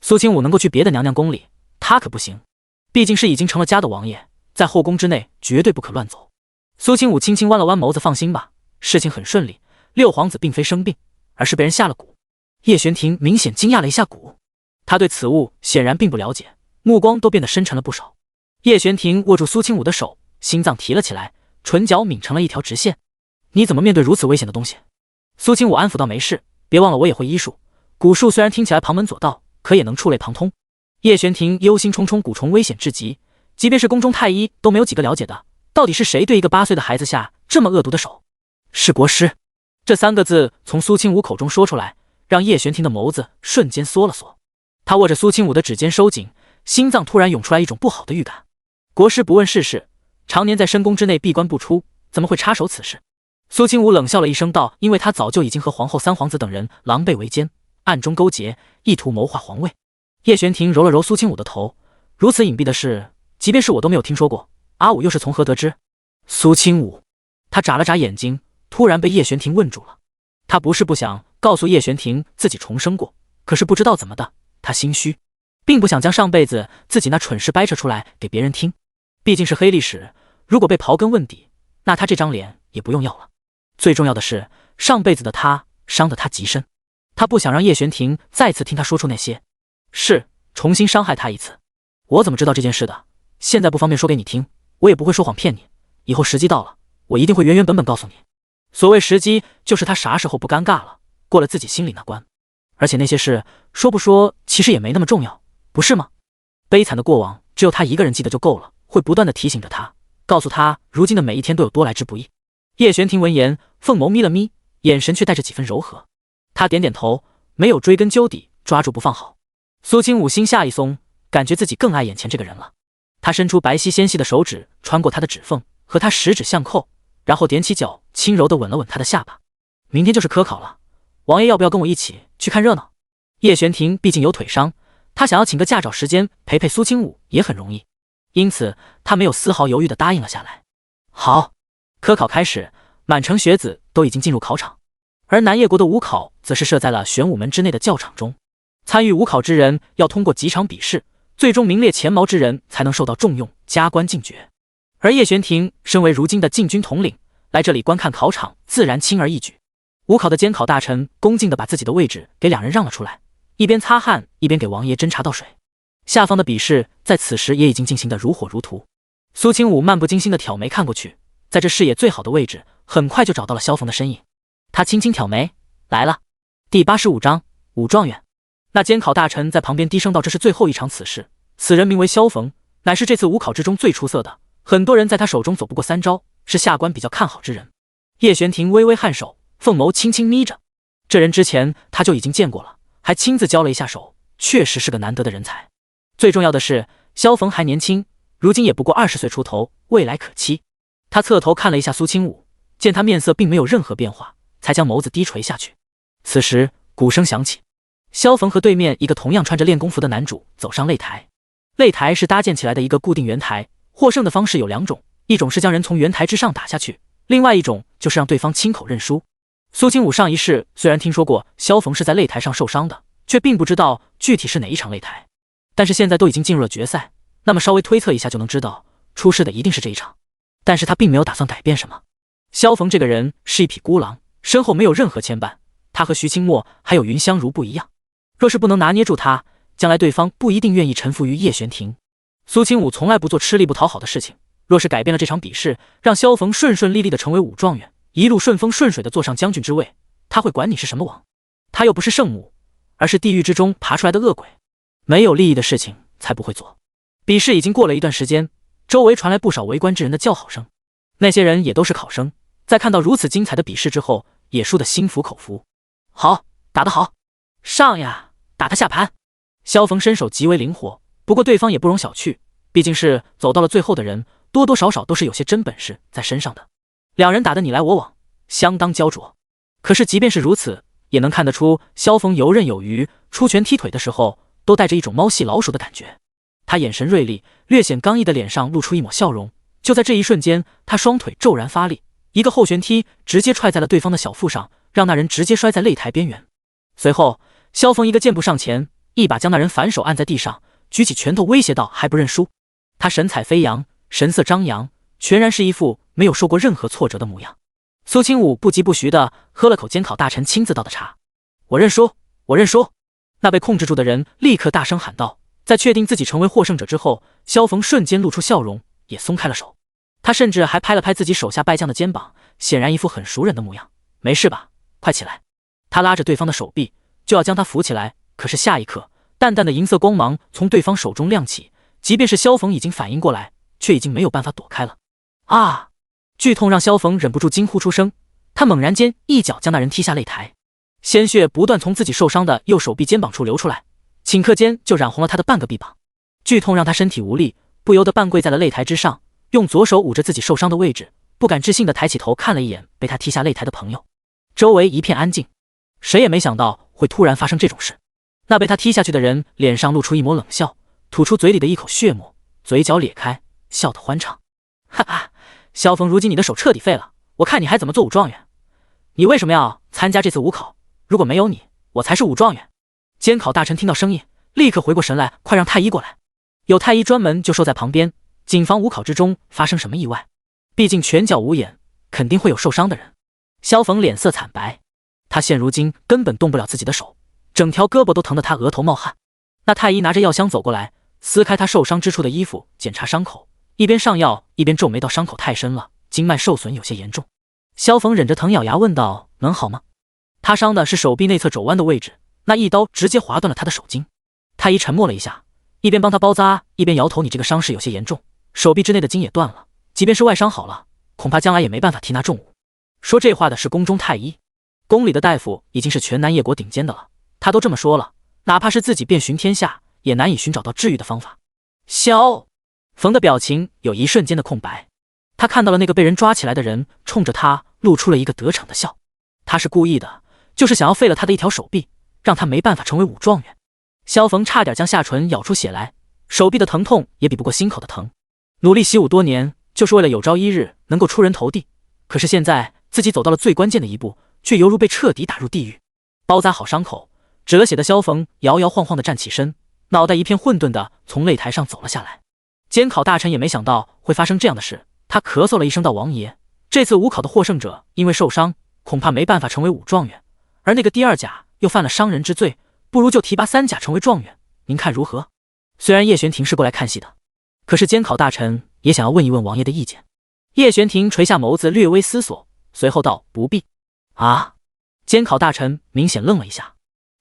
苏清武能够去别的娘娘宫里，他可不行，毕竟是已经成了家的王爷，在后宫之内绝对不可乱走。苏清武轻轻弯了弯眸子：“放心吧，事情很顺利，六皇子并非生病，而是被人下了蛊。”叶玄庭明显惊讶了一下，蛊？他对此物显然并不了解，目光都变得深沉了不少。叶玄庭握住苏清武的手，心脏提了起来，唇角抿成了一条直线。“你怎么面对如此危险的东西？”苏清武安抚道：“没事，别忘了我也会医术，蛊术虽然听起来旁门左道，可也能触类旁通。”叶玄庭忧心忡忡：“蛊虫危险至极，即便是宫中太医都没有几个了解的，到底是谁对一个8岁的孩子下这么恶毒的手？”“是国师。”这3个字从苏清武口中说出来，让叶玄庭的眸子瞬间缩了缩。他握着苏清武的指尖收紧，心脏突然涌出来一种不好的预感。国师不问世事，常年在深宫之内闭关不出，怎么会插手此事？苏清武冷笑了一声道：“因为他早就已经和皇后、三皇子等人狼狈为奸，暗中勾结，意图谋划皇位。叶玄庭揉了揉苏清武的头，如此隐蔽的事，即便是我都没有听说过，阿武又是从何得知？苏清武，他眨了眨眼睛，突然被叶玄庭问住了。他不是不想告诉叶玄庭自己重生过，可是不知道怎么的，他心虚，并不想将上辈子自己那蠢事掰扯出来给别人听。毕竟是黑历史，如果被刨根问底，那他这张脸也不用要了。最重要的是，上辈子的他伤得他极深，他不想让叶玄庭再次听他说出那些事，重新伤害他一次。我怎么知道这件事的？现在不方便说给你听，我也不会说谎骗你，以后时机到了，我一定会原原本本告诉你。所谓时机，就是他啥时候不尴尬了，过了自己心里那关。而且那些事说不说其实也没那么重要，不是吗？悲惨的过往只有他一个人记得就够了，会不断的提醒着他，告诉他如今的每一天都有多来之不易。叶玄庭闻言，凤眸眯了眯，眼神却带着几分柔和。他点点头，没有追根究底，抓住不放好。苏清武心下一松，感觉自己更爱眼前这个人了。他伸出白皙纤细的手指，穿过他的指缝，和他十指相扣，然后踮起脚，轻柔地吻了吻他的下巴。明天就是科考了，王爷要不要跟我一起去看热闹？叶玄庭毕竟有腿伤，他想要请个假找时间陪陪苏清武也很容易，因此他没有丝毫犹豫地答应了下来。好，科考开始，满城学子都已经进入考场，而南叶国的武考则是设在了玄武门之内的教场中。参与武考之人要通过几场比试，最终名列前茅之人才能受到重用，加官进爵。而叶玄庭身为如今的禁军统领，来这里观看考场自然轻而易举。武考的监考大臣恭敬地把自己的位置给两人让了出来，一边擦汗一边给王爷斟茶倒水。下方的比试在此时也已经进行得如火如荼。苏清武漫不经心地挑眉看过去，在这视野最好的位置，很快就找到了萧逢的身影。他轻轻挑眉，来了。第85章武状元。那监考大臣在旁边低声道：“这是最后一场此事，此人名为萧逢，乃是这次武考之中最出色的，很多人在他手中走不过3招，是下官比较看好之人。”叶玄庭微微颔首，凤眸轻轻眯着。这人之前他就已经见过了，还亲自交了一下手，确实是个难得的人才。最重要的是，萧逢还年轻，如今也不过20岁出头，未来可期。他侧头看了一下苏清武，见他面色并没有任何变化，才将眸子低垂下去。此时鼓声响起，萧逢和对面一个同样穿着练功服的男主走上擂台。擂台是搭建起来的一个固定圆台，获胜的方式有2种，一种是将人从圆台之上打下去，另外一种就是让对方亲口认输。苏清武上一世虽然听说过萧逢是在擂台上受伤的，却并不知道具体是哪一场擂台，但是现在都已经进入了决赛，那么稍微推测一下就能知道，出事的一定是这一场。但是他并没有打算改变什么。萧逢这个人是一匹孤狼，身后没有任何牵绊，他和徐清墨还有云香如不一样，若是不能拿捏住他，将来对方不一定愿意臣服于叶玄庭。苏清武从来不做吃力不讨好的事情，若是改变了这场比试，让萧逢顺顺利利的成为武状元，一路顺风顺水的坐上将军之位，他会管你是什么王？他又不是圣母，而是地狱之中爬出来的恶鬼，没有利益的事情才不会做。比试已经过了一段时间，周围传来不少围观之人的叫好声，那些人也都是考生，在看到如此精彩的比试之后，也输得心服口服。好，打得好，上呀，打他下盘。萧逢身手极为灵活，不过对方也不容小觑，毕竟是走到了最后的人，多多少少都是有些真本事在身上的。两人打得你来我往，相当焦灼。可是即便是如此，也能看得出萧逢游刃有余，出拳踢腿的时候都带着一种猫戏老鼠的感觉。他眼神锐利，略显刚毅的脸上露出一抹笑容。就在这一瞬间，他双腿骤然发力，一个后旋踢直接踹在了对方的小腹上，让那人直接摔在擂台边缘。随后萧逢一个箭步上前，一把将那人反手按在地上，举起拳头威胁道：“还不认输？”他神采飞扬，神色张扬，全然是一副没有受过任何挫折的模样。苏清武不疾不徐地喝了口监考大臣亲自倒的茶：“我认输，我认输！”那被控制住的人立刻大声喊道。在确定自己成为获胜者之后，萧逢瞬间露出笑容，也松开了手。他甚至还拍了拍自己手下败将的肩膀，显然一副很熟人的模样。“没事吧？快起来！”他拉着对方的手臂，就要将他扶起来，可是下一刻，淡淡的银色光芒从对方手中亮起，即便是萧逢已经反应过来，却已经没有办法躲开了。啊！剧痛让萧逢忍不住惊呼出声，他猛然间一脚将那人踢下擂台，鲜血不断从自己受伤的右手臂肩膀处流出来，顷刻间就染红了他的半个臂膀。剧痛让他身体无力，不由得半跪在了擂台之上，用左手捂着自己受伤的位置，不敢置信地抬起头看了一眼被他踢下擂台的朋友。周围一片安静，谁也没想到会突然发生这种事。那被他踢下去的人脸上露出一抹冷笑，吐出嘴里的一口血沫，嘴角咧开，笑得欢畅。哈哈，萧峰，如今你的手彻底废了，我看你还怎么做武状元？你为什么要参加这次武考？如果没有你，我才是武状元。监考大臣听到声音，立刻回过神来，快让太医过来。有太医专门就守在旁边，谨防武考之中发生什么意外。毕竟拳脚无眼，肯定会有受伤的人。萧峰脸色惨白，他现如今根本动不了自己的手，整条胳膊都疼得他额头冒汗。那太医拿着药箱走过来，撕开他受伤之处的衣服，检查伤口，一边上药一边皱眉道：伤口太深了，经脉受损有些严重。萧峰忍着疼咬牙问道：能好吗？他伤的是手臂内侧肘弯的位置，那一刀直接划断了他的手筋。太医沉默了一下，一边帮他包扎，一边摇头：你这个伤势有些严重，手臂之内的筋也断了，即便是外伤好了，恐怕将来也没办法提拿重物。说这话的是宫中太医，宫里的大夫已经是全南邺国顶尖的了，他都这么说了，哪怕是自己遍寻天下，也难以寻找到治愈的方法。萧峰的表情有一瞬间的空白，他看到了那个被人抓起来的人冲着他露出了一个得逞的笑，他是故意的，就是想要废了他的一条手臂，让他没办法成为武状元。萧峰差点将下唇咬出血来，手臂的疼痛也比不过心口的疼。努力习武多年，就是为了有朝一日能够出人头地，可是现在自己走到了最关键的一步，却犹如被彻底打入地狱。包扎好伤口，止了血的萧峰摇摇晃晃地站起身，脑袋一片混沌地从擂台上走了下来。监考大臣也没想到会发生这样的事，他咳嗽了一声道：王爷，这次武考的获胜者因为受伤，恐怕没办法成为武状元，而那个第二甲又犯了伤人之罪，不如就提拔三甲成为状元，您看如何？虽然叶玄庭是过来看戏的，可是监考大臣也想要问一问王爷的意见。叶玄庭垂下眸子，略微思索，随后道：不必。啊！监考大臣明显愣了一下，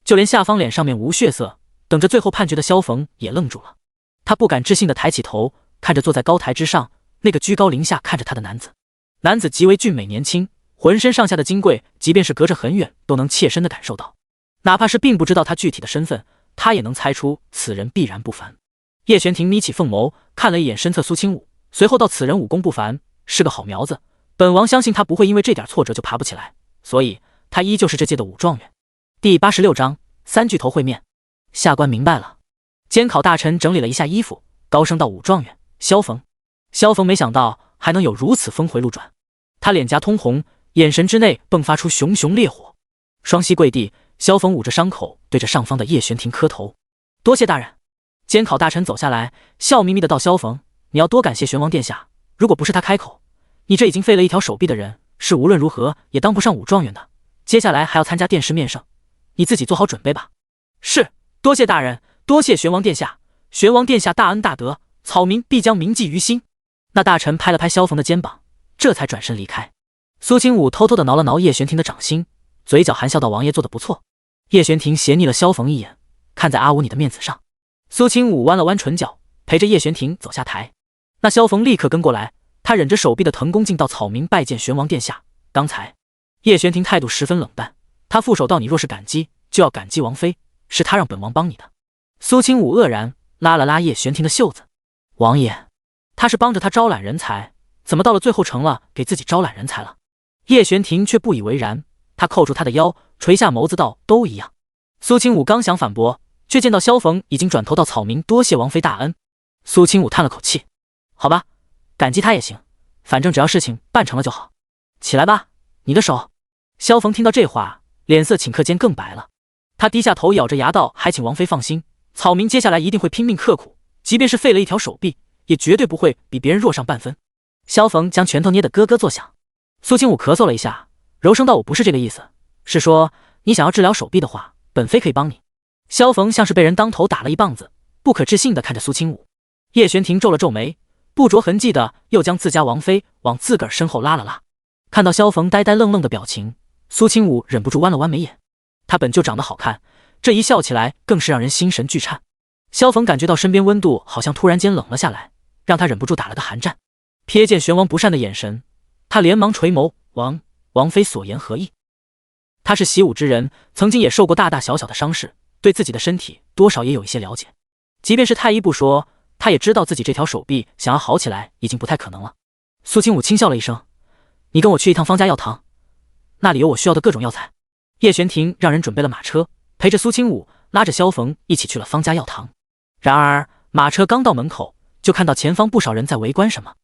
就连下方脸上面无血色，等着最后判决的萧峰也愣住了。他不敢置信地抬起头，看着坐在高台之上那个居高临下看着他的男子。男子极为俊美年轻，浑身上下的金贵，即便是隔着很远都能切身地感受到。哪怕是并不知道他具体的身份，他也能猜出此人必然不凡。叶玄庭眯起凤眸，看了一眼身侧苏清武，随后道：此人武功不凡，是个好苗子，本王相信他不会因为这点挫折就爬不起来，所以他依旧是这届的武状元。第86章三巨头会面。下官明白了。监考大臣整理了一下衣服，高声道：武状元萧峰。萧峰没想到还能有如此峰回路转，他脸颊通红，眼神之内迸发出熊熊烈火。双膝跪地，萧峰捂着伤口，对着上方的叶玄庭磕头：多谢大人。监考大臣走下来，笑眯眯的道：萧峰，你要多感谢玄王殿下，如果不是他开口，你这已经废了一条手臂的人，是无论如何也当不上武状元的。接下来还要参加殿试面圣，你自己做好准备吧。是，多谢大人，多谢玄王殿下，玄王殿下大恩大德，草民必将铭记于心。那大臣拍了拍萧峰的肩膀，这才转身离开。苏清武偷偷地挠了挠叶玄庭的掌心，嘴角含笑道：王爷做得不错。叶玄庭斜睨了萧峰一眼，看在阿武你的面子上。苏清武弯了弯唇角，陪着叶玄庭走下台。那萧峰立刻跟过来，他忍着手臂的疼恭敬道：草民拜见玄王殿下。刚才叶玄庭态度十分冷淡，他负手道：你若是感激，就要感激王妃，是他让本王帮你的。苏清武愕然，拉了拉叶玄庭的袖子：王爷，他是帮着他招揽人才，怎么到了最后成了给自己招揽人才了？叶玄庭却不以为然，他扣住他的腰，垂下眸子道：都一样。苏清武刚想反驳，却见到萧峰已经转头到：草民多谢王妃大恩。苏清武叹了口气：好吧，感激他也行，反正只要事情办成了就好。起来吧，你的手。萧峰听到这话，脸色顷刻间更白了。他低下头，咬着牙道：还请王妃放心，草民接下来一定会拼命刻苦，即便是废了一条手臂，也绝对不会比别人弱上半分。萧峰将拳头捏得咯咯作响。苏清武咳嗽了一下，柔声道：我不是这个意思，是说你想要治疗手臂的话，本妃可以帮你。萧峰像是被人当头打了一棒子，不可置信地看着苏清武。叶玄庭皱了皱眉，不着痕迹的又将自家王妃往自个儿身后拉了拉。看到萧峰呆呆愣愣的表情，苏清武忍不住弯了弯眉眼。他本就长得好看，这一笑起来更是让人心神俱颤。萧峰感觉到身边温度好像突然间冷了下来，让他忍不住打了个寒战。瞥见玄王不善的眼神，他连忙垂眸：王妃所言何意？他是习武之人，曾经也受过大大小小的伤势，对自己的身体多少也有一些了解。即便是太医不说，他也知道自己这条手臂想要好起来已经不太可能了。苏清武轻笑了一声：你跟我去一趟方家药堂，那里有我需要的各种药材。叶玄庭让人准备了马车，陪着苏清武拉着萧逢一起去了方家药堂。然而马车刚到门口，就看到前方不少人在围观什么。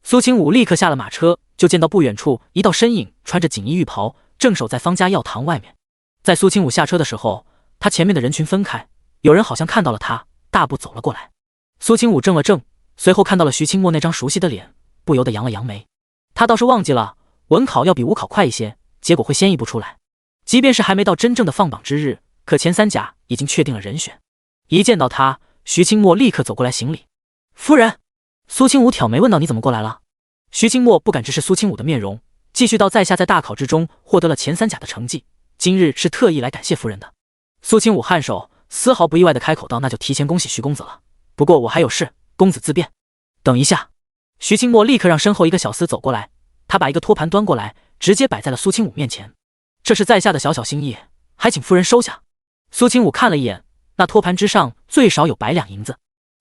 苏清武立刻下了马车，就见到不远处一道身影穿着锦衣玉袍，正守在方家药堂外面。在苏清武下车的时候，他前面的人群分开，有人好像看到了他，大步走了过来。苏清武怔了怔，随后看到了徐清墨那张熟悉的脸，不由得扬了扬眉。他倒是忘记了文考要比武考快一些，结果会先一步出来。即便是还没到真正的放榜之日，可前三甲已经确定了人选。一见到他，徐清墨立刻走过来行礼。夫人。苏清武挑眉问道：“你怎么过来了？”徐清墨不敢直视苏清武的面容，继续道：“在下在大考之中获得了前三甲的成绩，今日是特意来感谢夫人的。”苏清武颔首，丝毫不意外的开口道：“那就提前恭喜徐公子了。不过我还有事，公子自便。”等一下。徐清墨立刻让身后一个小厮走过来，他把一个托盘端过来，直接摆在了苏清武面前。这是在下的小小心意，还请夫人收下。苏清武看了一眼，那托盘之上最少有100两银子。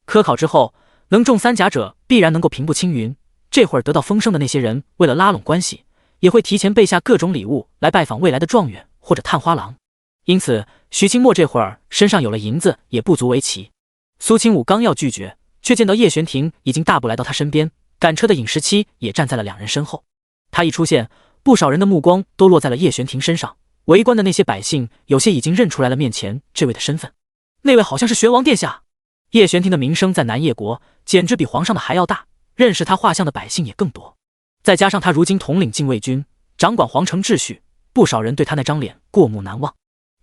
科考之后，能中三甲者必然能够平步青云。这会儿得到风声的那些人，为了拉拢关系，也会提前备下各种礼物来拜访未来的状元或者探花郎。因此，徐清墨这会儿身上有了银子也不足为奇。苏清武刚要拒绝，却见到叶玄庭已经大步来到他身边，赶车的尹时期也站在了两人身后。他一出现，不少人的目光都落在了叶玄庭身上。围观的那些百姓，有些已经认出来了面前这位的身份。那位好像是玄王殿下。叶玄庭的名声在南叶国简直比皇上的还要大，认识他画像的百姓也更多。再加上他如今统领禁卫军，掌管皇城秩序，不少人对他那张脸过目难忘。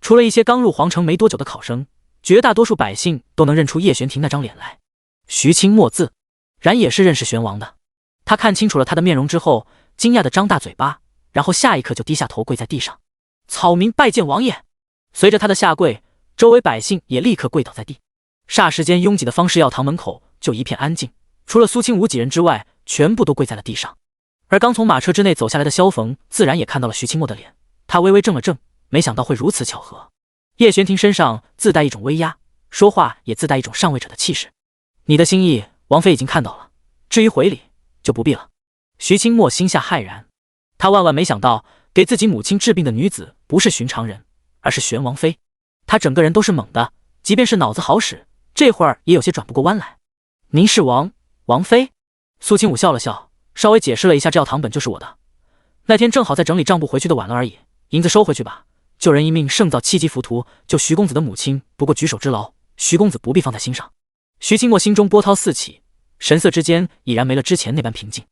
除了一些刚入皇城没多久的考生，绝大多数百姓都能认出叶玄庭那张脸来。徐清墨自然也是认识玄王的。他看清楚了他的面容之后，惊讶地张大嘴巴，然后下一刻就低下头跪在地上。草民拜见王爷。随着他的下跪，周围百姓也立刻跪倒在地。霎时间，拥挤的方氏药堂门口就一片安静，除了苏清武几人之外，全部都跪在了地上。而刚从马车之内走下来的萧逢自然也看到了徐清墨的脸，他微微怔了怔，没想到会如此巧合。叶玄庭身上自带一种威压，说话也自带一种上位者的气势。你的心意，王妃已经看到了，至于回礼就不必了。徐清墨心下骇然，他万万没想到给自己母亲治病的女子不是寻常人，而是玄王妃。他整个人都是懵的，即便是脑子好使，这会儿也有些转不过弯来。您是王妃？苏清武笑了笑，稍微解释了一下，这药堂本就是我的，那天正好在整理账簿回去的晚了而已，银子收回去吧。救人一命胜造七级浮屠，救徐公子的母亲不过举手之劳，徐公子不必放在心上。徐清墨心中波涛四起，神色之间已然没了之前那般平静。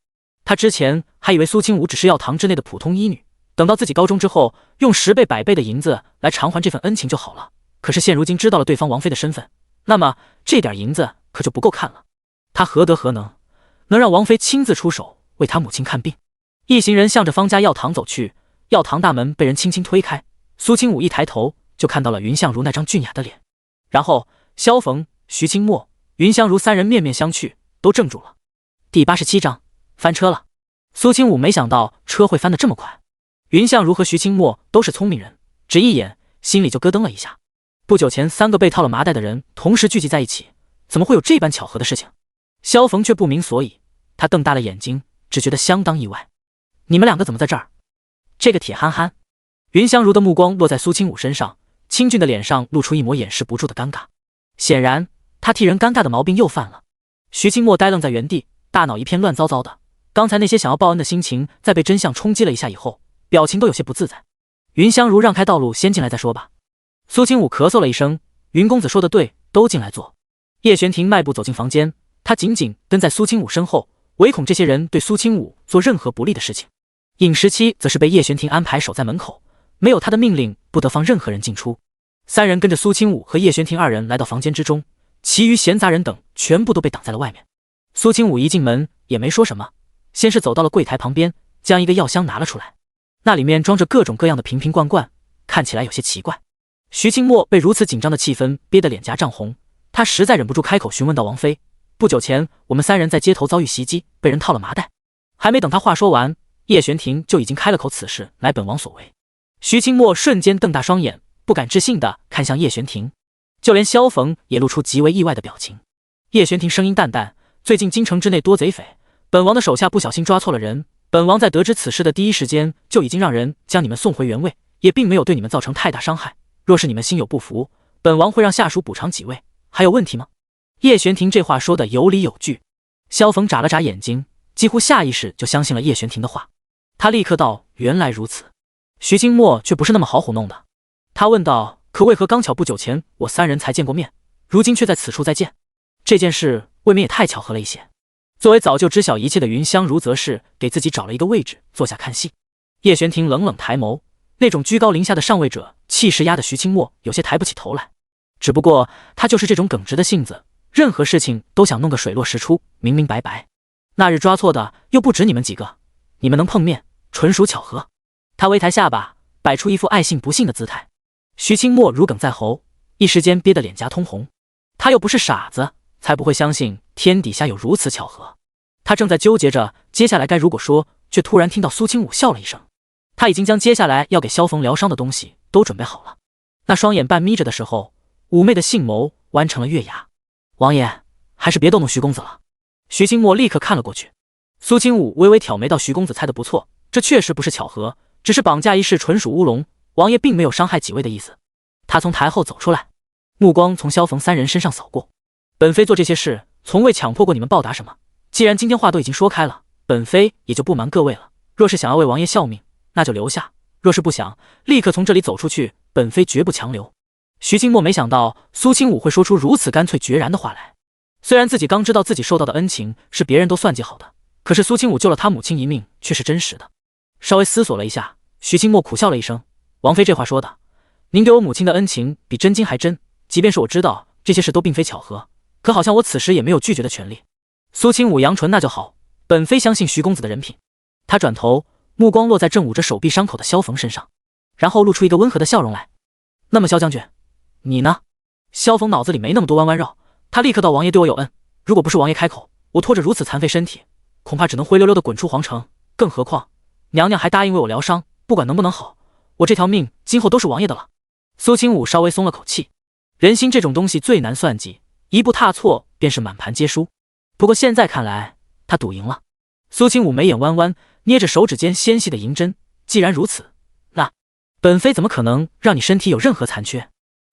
他之前还以为苏清武只是药堂之内的普通医女，等到自己高中之后，用10倍100倍的银子来偿还这份恩情就好了。可是现如今知道了对方王妃的身份，那么这点银子可就不够看了。他何德何能，能让王妃亲自出手为他母亲看病？一行人向着方家药堂走去，药堂大门被人轻轻推开，苏清武一抬头就看到了云相如那张俊雅的脸，然后萧逢、徐清墨、云相如三人面面相觑，都怔住了。第87章翻车了。苏清武没想到车会翻得这么快。云相如和徐清墨都是聪明人，只一眼心里就咯噔了一下。不久前3个被套了麻袋的人同时聚集在一起，怎么会有这般巧合的事情？萧逢却不明所以，他瞪大了眼睛，只觉得相当意外。你们2个怎么在这儿？这个铁憨憨。云相如的目光落在苏清武身上，清俊的脸上露出一抹掩饰不住的尴尬。显然他替人尴尬的毛病又犯了。徐清墨呆愣在原地，大脑一片乱糟糟的。刚才那些想要报恩的心情在被真相冲击了一下以后，表情都有些不自在。云相如让开道路，先进来再说吧。苏清武咳嗽了一声，云公子说的对，都进来坐。叶玄庭迈步走进房间，他紧紧跟在苏清武身后，唯恐这些人对苏清武做任何不利的事情。尹时期则是被叶玄庭安排守在门口，没有他的命令不得放任何人进出。三人跟着苏清武和叶玄庭2人来到房间之中，其余闲杂人等全部都被挡在了外面。苏清武一进门也没说什么，先是走到了柜台旁边，将一个药箱拿了出来，那里面装着各种各样的瓶瓶罐罐，看起来有些奇怪。徐清墨被如此紧张的气氛憋得脸颊涨红，他实在忍不住开口询问道：“王妃，不久前我们3人在街头遭遇袭击，被人套了麻袋。”还没等他话说完，叶玄庭就已经开了口：“此事乃本王所为。”徐清墨瞬间瞪大双眼，不敢置信地看向叶玄庭，就连萧逢也露出极为意外的表情。叶玄庭声音淡淡：“最近京城之内多贼匪，本王的手下不小心抓错了人，本王在得知此事的第一时间就已经让人将你们送回原位，也并没有对你们造成太大伤害。若是你们心有不服，本王会让下属补偿几位，还有问题吗？叶玄庭这话说的有理有据。萧逢眨了眨眼睛，几乎下意识就相信了叶玄庭的话。他立刻道：原来如此。徐清墨却不是那么好糊弄的，他问道：可为何刚巧不久前我三人才见过面，如今却在此处再见？这件事未免也太巧合了一些。作为早就知晓一切的云香如则是给自己找了一个位置坐下看戏。叶玄庭冷冷抬眸，那种居高临下的上位者气势压得徐清墨有些抬不起头来。只不过他就是这种耿直的性子，任何事情都想弄个水落石出，明明白白。那日抓错的又不止你们几个，你们能碰面纯属巧合。他微抬下巴，摆出一副爱信不信的姿态。徐清墨如鲠在喉，一时间憋得脸颊通红。他又不是傻子，才不会相信天底下有如此巧合。他正在纠结着接下来该如果说，却突然听到苏清武笑了一声。他已经将接下来要给萧逢疗伤的东西都准备好了。那双眼半眯着的时候，妩媚的杏眸弯成了月牙。王爷，还是别逗弄徐公子了。徐清墨立刻看了过去。苏清武微微挑眉道：徐公子猜得不错，这确实不是巧合，只是绑架一事纯属乌龙，王爷并没有伤害几位的意思。他从台后走出来，目光从萧逢三人身上扫过。本妃做这些事从未强迫过你们报答什么，既然今天话都已经说开了，本妃也就不瞒各位了。若是想要为王爷效命，那就留下；若是不想，立刻从这里走出去，本妃绝不强留。徐清墨没想到苏清武会说出如此干脆决然的话来。虽然自己刚知道自己受到的恩情是别人都算计好的，可是苏清武救了他母亲一命却是真实的。稍微思索了一下，徐清墨苦笑了一声：王妃这话说的，您对我母亲的恩情比真金还真，即便是我知道这些事都并非巧合，可好像我此时也没有拒绝的权利。苏清武扬唇：那就好，本妃相信徐公子的人品。他转头，目光落在正捂着手臂伤口的萧逢身上，然后露出一个温和的笑容来。那么萧将军，你呢？萧逢脑子里没那么多弯弯绕，他立刻道：王爷对我有恩，如果不是王爷开口，我拖着如此残废身体，恐怕只能灰溜溜的滚出皇城。更何况娘娘还答应为我疗伤，不管能不能好，我这条命今后都是王爷的了。苏清武稍微松了口气，人心这种东西最难算计，一步踏错便是满盘皆输。不过现在看来，他赌赢了。苏清武眉眼弯弯，捏着手指间纤细的银针。既然如此，那本妃怎么可能让你身体有任何残缺？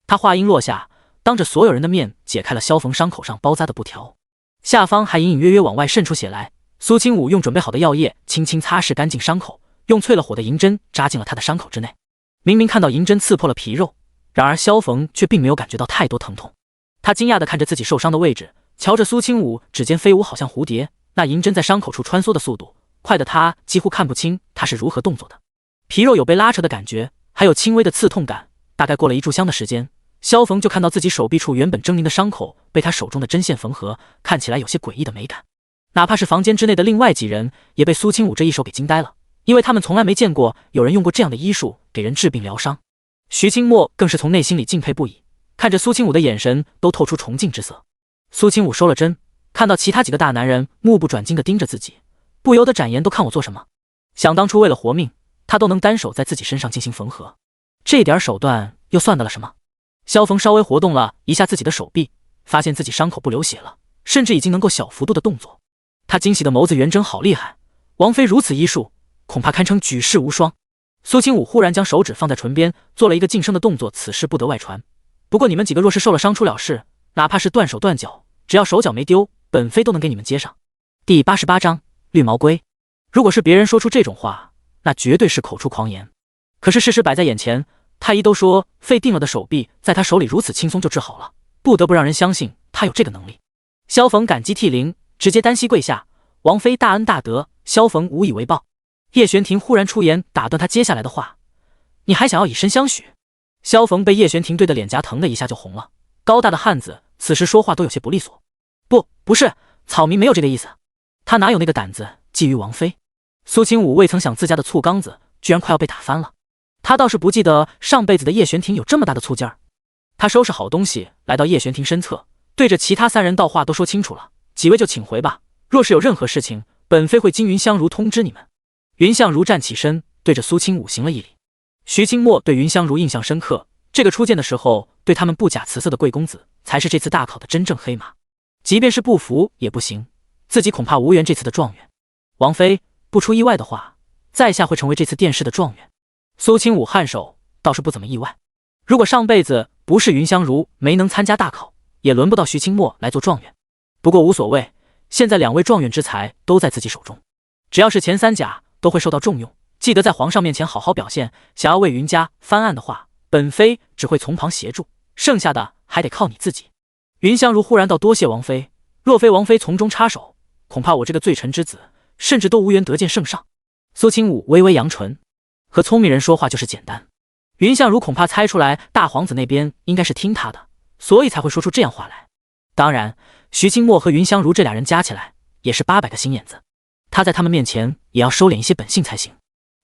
他话音落下，当着所有人的面解开了萧逢伤口上包扎的布条，下方还隐隐约约往外渗出血来。苏清武用准备好的药液轻轻擦拭干净伤口，用淬了火的银针扎进了他的伤口之内。明明看到银针刺破了皮肉，然而萧逢却并没有感觉到太多疼痛。他惊讶地看着自己受伤的位置，瞧着苏清武指尖飞舞好像蝴蝶，那银针在伤口处穿梭的速度快得他几乎看不清他是如何动作的。皮肉有被拉扯的感觉，还有轻微的刺痛感。大概过了一炷香的时间，萧逢就看到自己手臂处原本狰狞的伤口被他手中的针线缝合，看起来有些诡异的美感。哪怕是房间之内的另外几人也被苏清武这一手给惊呆了，因为他们从来没见过有人用过这样的医术给人治病疗伤。徐清墨更是从内心里敬佩不已，看着苏清武的眼神都透出崇敬之色。苏清武收了针，看到其他几个大男人目不转睛地盯着自己，不由得展言：都看我做什么？想当初为了活命，他都能单手在自己身上进行缝合，这点手段又算得了什么？萧逢稍微活动了一下自己的手臂，发现自己伤口不流血了，甚至已经能够小幅度的动作。他惊喜的眸子圆睁，好厉害！王妃如此医术，恐怕堪称举世无双。苏清武忽然将手指放在唇边，做了一个噤声的动作，此事不得外传。不过你们几个若是受了伤出了事，哪怕是断手断脚，只要手脚没丢，本妃都能给你们接上。第88章绿毛龟。如果是别人说出这种话，那绝对是口出狂言。可是事实摆在眼前，太医都说肺定了的手臂在他手里如此轻松就治好了，不得不让人相信他有这个能力。萧逢感激涕零，直接单膝跪下：王妃大恩大德，萧逢无以为报。叶玄庭忽然出言打断他接下来的话：你还想要以身相许？萧逢被叶玄庭对的脸颊疼的一下就红了，高大的汉子此时说话都有些不利索。不是，草民没有这个意思，他哪有那个胆子觊觎王妃？苏清武未曾想自家的醋缸子居然快要被打翻了，他倒是不记得上辈子的叶玄庭有这么大的醋劲儿。他收拾好东西来到叶玄庭身侧，对着其他三人道：话都说清楚了，几位就请回吧，若是有任何事情，本妃会经云香如通知你们。云相如站起身，对着苏清武行了一礼。徐清墨对云香如印象深刻，这个初见的时候对他们不假辞色的贵公子才是这次大考的真正黑马，即便是不服也不行，自己恐怕无缘这次的状元。王妃不出意外的话，在下会成为这次殿试的状元。苏清武颔首，倒是不怎么意外。如果上辈子不是云香如没能参加大考，也轮不到徐清墨来做状元。不过无所谓，现在2位状元之才都在自己手中，只要是前3甲都会受到重用。记得在皇上面前好好表现，想要为云家翻案的话，本妃只会从旁协助，剩下的还得靠你自己。云香如忽然道：多谢王妃，若非王妃从中插手，恐怕我这个罪臣之子甚至都无缘得见圣上。苏清武微微扬唇，和聪明人说话就是简单。云香如恐怕猜出来大皇子那边应该是听他的，所以才会说出这样话来。当然，徐清墨和云香如这俩人加起来也是800个心眼子，他在他们面前也要收敛一些本性才行。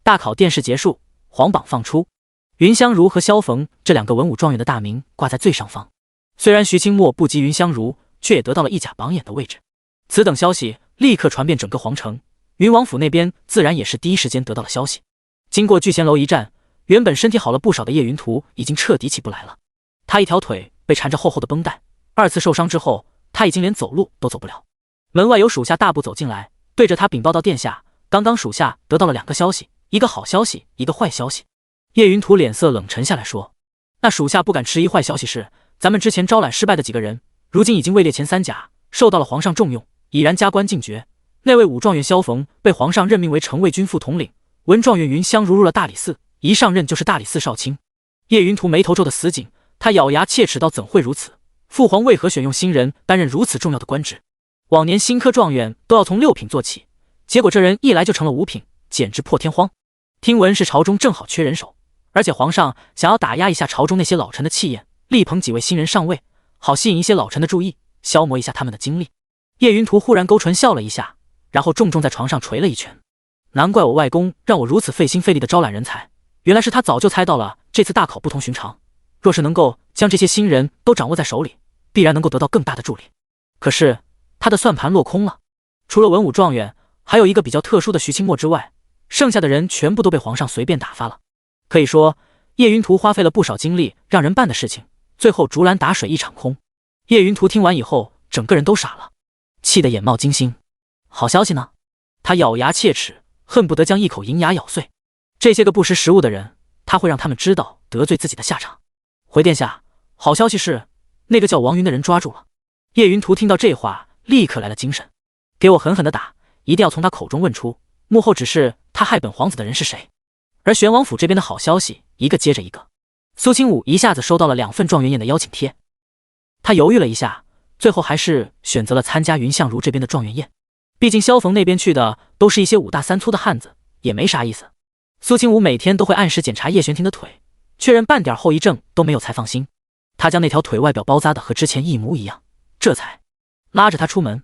大考殿试结束，皇榜放出，云香如和萧逢这2个文武状元的大名挂在最上方。虽然徐清墨不及云香如，却也得到了1甲榜眼的位置。此等消息立刻传遍整个皇城，云王府那边自然也是第一时间得到了消息。经过聚贤楼一战，原本身体好了不少的叶云图已经彻底起不来了。他一条腿被缠着厚厚的绷带，2次受伤之后，他已经连走路都走不了。门外有属下大步走进来，对着他禀报到：殿下，刚刚属下得到了2个消息，一个好消息，一个坏消息。叶云图脸色冷沉下来说：那属下不敢迟疑，坏消息是咱们之前招揽失败的几个人，如今已经位列前3甲，受到了皇上重用，已然加官进爵。那位武状元萧逢被皇上任命为城卫军副统领，文状元云香如入了大理寺，一上任就是大理寺少卿。叶云图眉头皱得死紧，他咬牙切齿道：怎会如此？父皇为何选用新人担任如此重要的官职？往年新科状元都要从6品做起，结果这人一来就成了5品，简直破天荒。听闻是朝中正好缺人手，而且皇上想要打压一下朝中那些老臣的气焰，力捧几位新人上位，好吸引一些老臣的注意，消磨一下他们的精力。叶云图忽然勾唇笑了一下，然后重重在床上捶了一拳。难怪我外公让我如此费心费力的招揽人才，原来是他早就猜到了这次大考不同寻常，若是能够将这些新人都掌握在手里，必然能够得到更大的助力。可是他的算盘落空了，除了文武状元，还有一个比较特殊的徐清墨之外，剩下的人全部都被皇上随便打发了。可以说叶云图花费了不少精力让人办的事情，最后竹篮打水一场空。叶云图听完以后整个人都傻了，气得眼冒金星。好消息呢？他咬牙切齿，恨不得将一口银牙咬碎。这些个不识时务的人，他会让他们知道得罪自己的下场。回殿下，好消息是那个叫王云的人抓住了。叶云图听到这话立刻来了精神，给我狠狠的打，一定要从他口中问出幕后指示他害本皇子的人是谁。而玄王府这边的好消息一个接着一个，苏清武一下子收到了2份状元宴的邀请帖。他犹豫了一下，最后还是选择了参加云相如这边的状元宴。毕竟萧逢那边去的都是一些5大3粗的汉子，也没啥意思。苏清武每天都会按时检查叶玄庭的腿，确认半点后遗症都没有才放心。他将那条腿外表包扎的和之前一模一样，这才拉着他出门。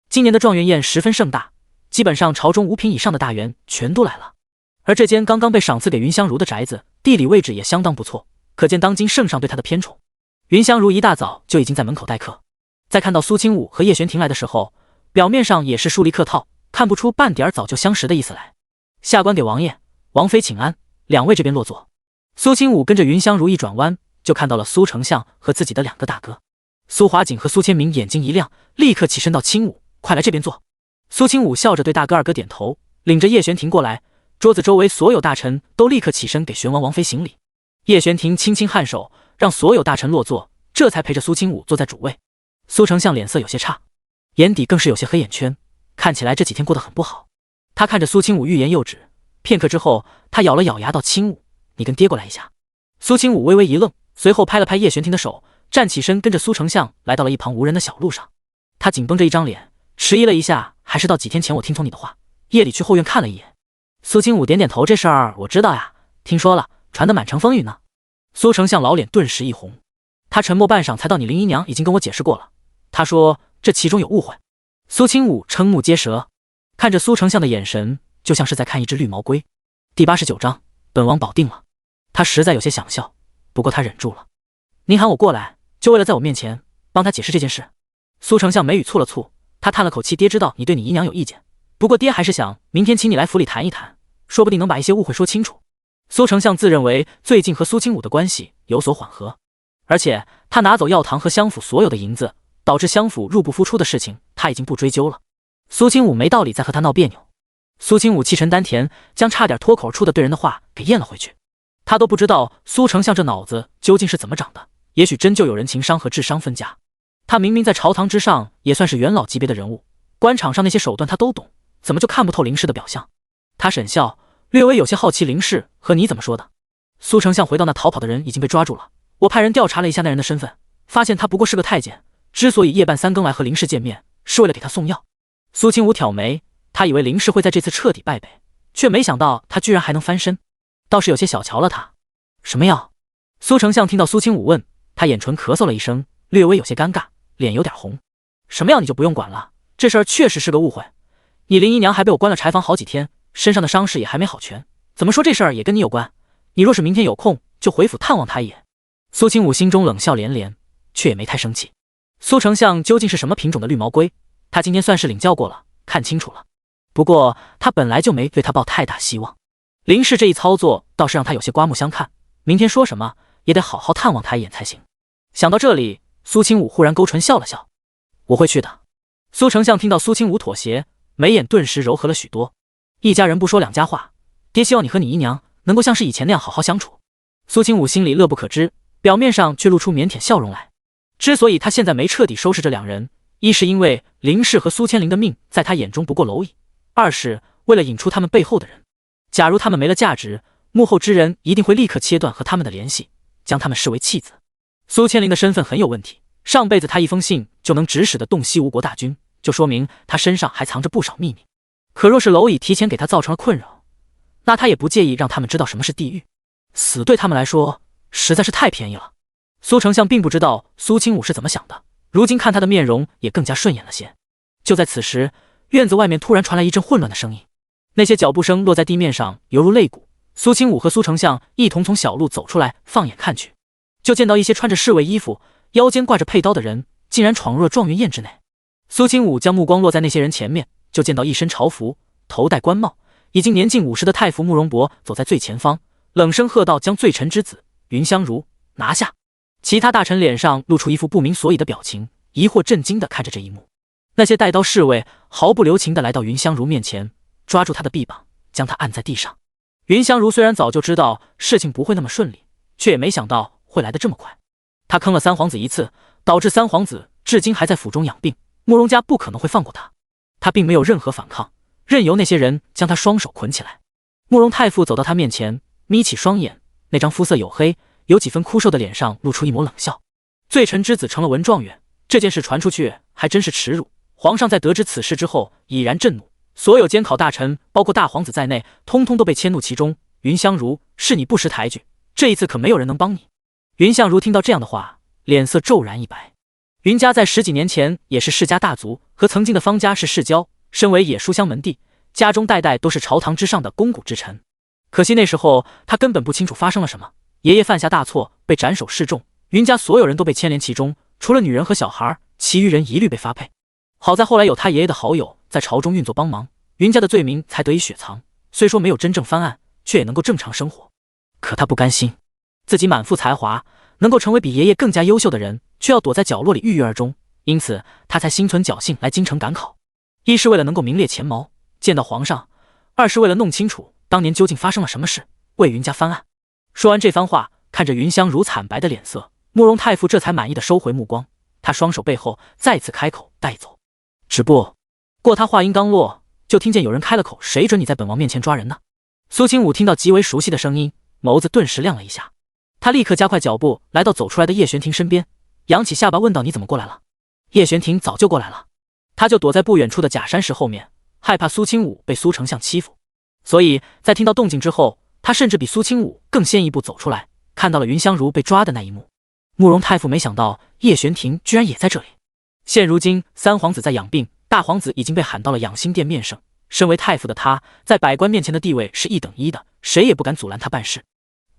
今年的状元宴十分盛大，基本上朝中5品以上的大员全都来了。而这间刚刚被赏赐给云香如的宅子，地理位置也相当不错，可见当今圣上对他的偏宠。云香如一大早就已经在门口待客，在看到苏清武和叶玄庭来的时候，表面上也是疏离客套，看不出半点早就相识的意思来。下官给王爷、王妃请安，2位这边落座。苏清武跟着云香如一转弯，就看到了苏丞相和自己的2个大哥。苏华景和苏千明眼睛一亮，立刻起身道：清武，快来这边坐。苏清武笑着对大哥2哥点头，领着叶玄庭过来。桌子周围所有大臣都立刻起身给玄王王妃行礼。叶玄庭轻轻颔首，让所有大臣落座，这才陪着苏清武坐在主位。苏丞相脸色有些差，眼底更是有些黑眼圈，看起来这几天过得很不好。他看着苏清武欲言又止，片刻之后，他咬了咬牙道：清武，你跟爹过来一下。苏清武微微一愣，随后拍了拍叶玄庭的手，站起身跟着苏丞相来到了一旁无人的小路上。他紧绷着一张脸，迟疑了一下，还是到几天前我听从你的话，夜里去后院看了一眼。苏清武点点头，这事儿我知道呀，听说了，传得满城风雨呢。苏丞相老脸顿时一红，他沉默半晌才道：你林姨娘已经跟我解释过了，她说这其中有误会。苏清武瞠目结舌，看着苏丞相的眼神就像是在看一只绿毛龟。第89章，本王保定了。他实在有些想笑，不过他忍住了。您喊我过来，就为了在我面前帮他解释这件事？苏丞相眉宇蹙了蹙，他叹了口气，爹知道你对你姨娘有意见，不过爹还是想明天请你来府里谈一谈，说不定能把一些误会说清楚。苏丞相自认为最近和苏清武的关系有所缓和，而且他拿走药堂和襄府所有的银子，导致襄府入不敷出的事情他已经不追究了。苏清武没道理再和他闹别扭。苏清武气沉丹田，将差点脱口而出的对人的话给咽了回去。他都不知道苏丞相这脑子究竟是怎么长的，也许真就有人情商和智商分家。他明明在朝堂之上也算是元老级别的人物，官场上那些手段他都懂，怎么就看不透林氏的表象？他沈笑，略微有些好奇林氏和你怎么说的。苏丞相回到那逃跑的人已经被抓住了，我派人调查了一下那人的身份，发现他不过是个太监，之所以夜半三更来和林氏见面，是为了给他送药。苏清武挑眉，他以为林氏会在这次彻底败北，却没想到他居然还能翻身，倒是有些小瞧了他。什么药？苏丞相听到苏清武问，他眼唇咳嗽了一声，略微有些尴尬，脸有点红。什么药你就不用管了，这事儿确实是个误会。你林姨娘还被我关了柴房好几天，身上的伤势也还没好全，怎么说这事儿也跟你有关？你若是明天有空，就回府探望他一眼。苏清武心中冷笑连连，却也没太生气。苏丞相究竟是什么品种的绿毛龟？他今天算是领教过了，看清楚了。不过他本来就没对他抱太大希望。林氏这一操作倒是让他有些刮目相看，明天说什么也得好好探望他一眼才行。想到这里，苏清武忽然勾唇笑了笑。我会去的。苏丞相听到苏清武妥协，眉眼顿时柔和了许多。一家人不说两家话，爹希望你和你姨娘能够像是以前那样好好相处。苏清武心里乐不可支，表面上却露出腼腆笑容来。之所以他现在没彻底收拾这两人，一是因为林氏和苏千灵的命在他眼中不过蝼蚁，二是为了引出他们背后的人。假如他们没了价值，幕后之人一定会立刻切断和他们的联系，将他们视为弃子。苏千灵的身份很有问题，上辈子他一封信就能指使得动西吴国大军，就说明他身上还藏着不少秘密。可若是蝼蚁提前给他造成了困扰，那他也不介意让他们知道什么是地狱。死对他们来说实在是太便宜了。苏丞相并不知道苏清武是怎么想的，如今看他的面容也更加顺眼了些。就在此时，院子外面突然传来一阵混乱的声音，那些脚步声落在地面上犹如肋骨。苏清武和苏丞相一同从小路走出来，放眼看去，就见到一些穿着侍卫衣服、腰间挂着佩刀的人竟然闯入了状元宴之内。苏清武将目光落在那些人前面，就见到一身朝服、头戴官帽、已经年近50的太傅慕容博走在最前方，冷声喝道：“将罪臣之子云香如拿下！”其他大臣脸上露出一副不明所以的表情，疑惑震惊地看着这一幕。那些带刀侍卫毫不留情地来到云香如面前，抓住他的臂膀，将他按在地上。云香如虽然早就知道事情不会那么顺利，却也没想到会来得这么快。他坑了三皇子一次，导致三皇子至今还在府中养病，慕容家不可能会放过他。他并没有任何反抗，任由那些人将他双手捆起来。慕容太傅走到他面前，眯起双眼，那张肤色黝黑、有几分枯瘦的脸上露出一抹冷笑。罪臣之子成了文状元，这件事传出去还真是耻辱。皇上在得知此事之后已然震怒，所有监考大臣，包括大皇子在内，通通都被迁怒其中。云香如，是你不识抬举，这一次可没有人能帮你。云香如听到这样的话，脸色骤然一白。云家在10几年前也是世家大族，和曾经的方家是世交，身为野书香门第，家中代代都是朝堂之上的肱骨之臣。可惜那时候他根本不清楚发生了什么，爷爷犯下大错，被斩首示众，云家所有人都被牵连其中，除了女人和小孩，其余人一律被发配。好在后来有他爷爷的好友在朝中运作帮忙，云家的罪名才得以雪藏，虽说没有真正翻案，却也能够正常生活。可他不甘心，自己满腹才华，能够成为比爷爷更加优秀的人，却要躲在角落里郁郁而终，因此他才心存侥幸来京城赶考。一是为了能够名列前茅，见到皇上；二是为了弄清楚当年究竟发生了什么事，为云家翻案。说完这番话，看着云香如惨白的脸色，慕容太傅这才满意的收回目光。他双手背后再次开口带走。只不过他话音刚落，就听见有人开了口：“谁准你在本王面前抓人呢？”苏清武听到极为熟悉的声音，眸子顿时亮了一下。他立刻加快脚步来到走出来的叶玄庭身边，扬起下巴问道：“你怎么过来了？”叶玄庭早就过来了，他就躲在不远处的假山石后面，害怕苏清武被苏丞相欺负，所以在听到动静之后，他甚至比苏清武更先一步走出来，看到了云香如被抓的那一幕。慕容太傅没想到叶玄庭居然也在这里。现如今三皇子在养病，大皇子已经被喊到了养心殿面圣，身为太傅的他在百官面前的地位是一等一的，谁也不敢阻拦他办事，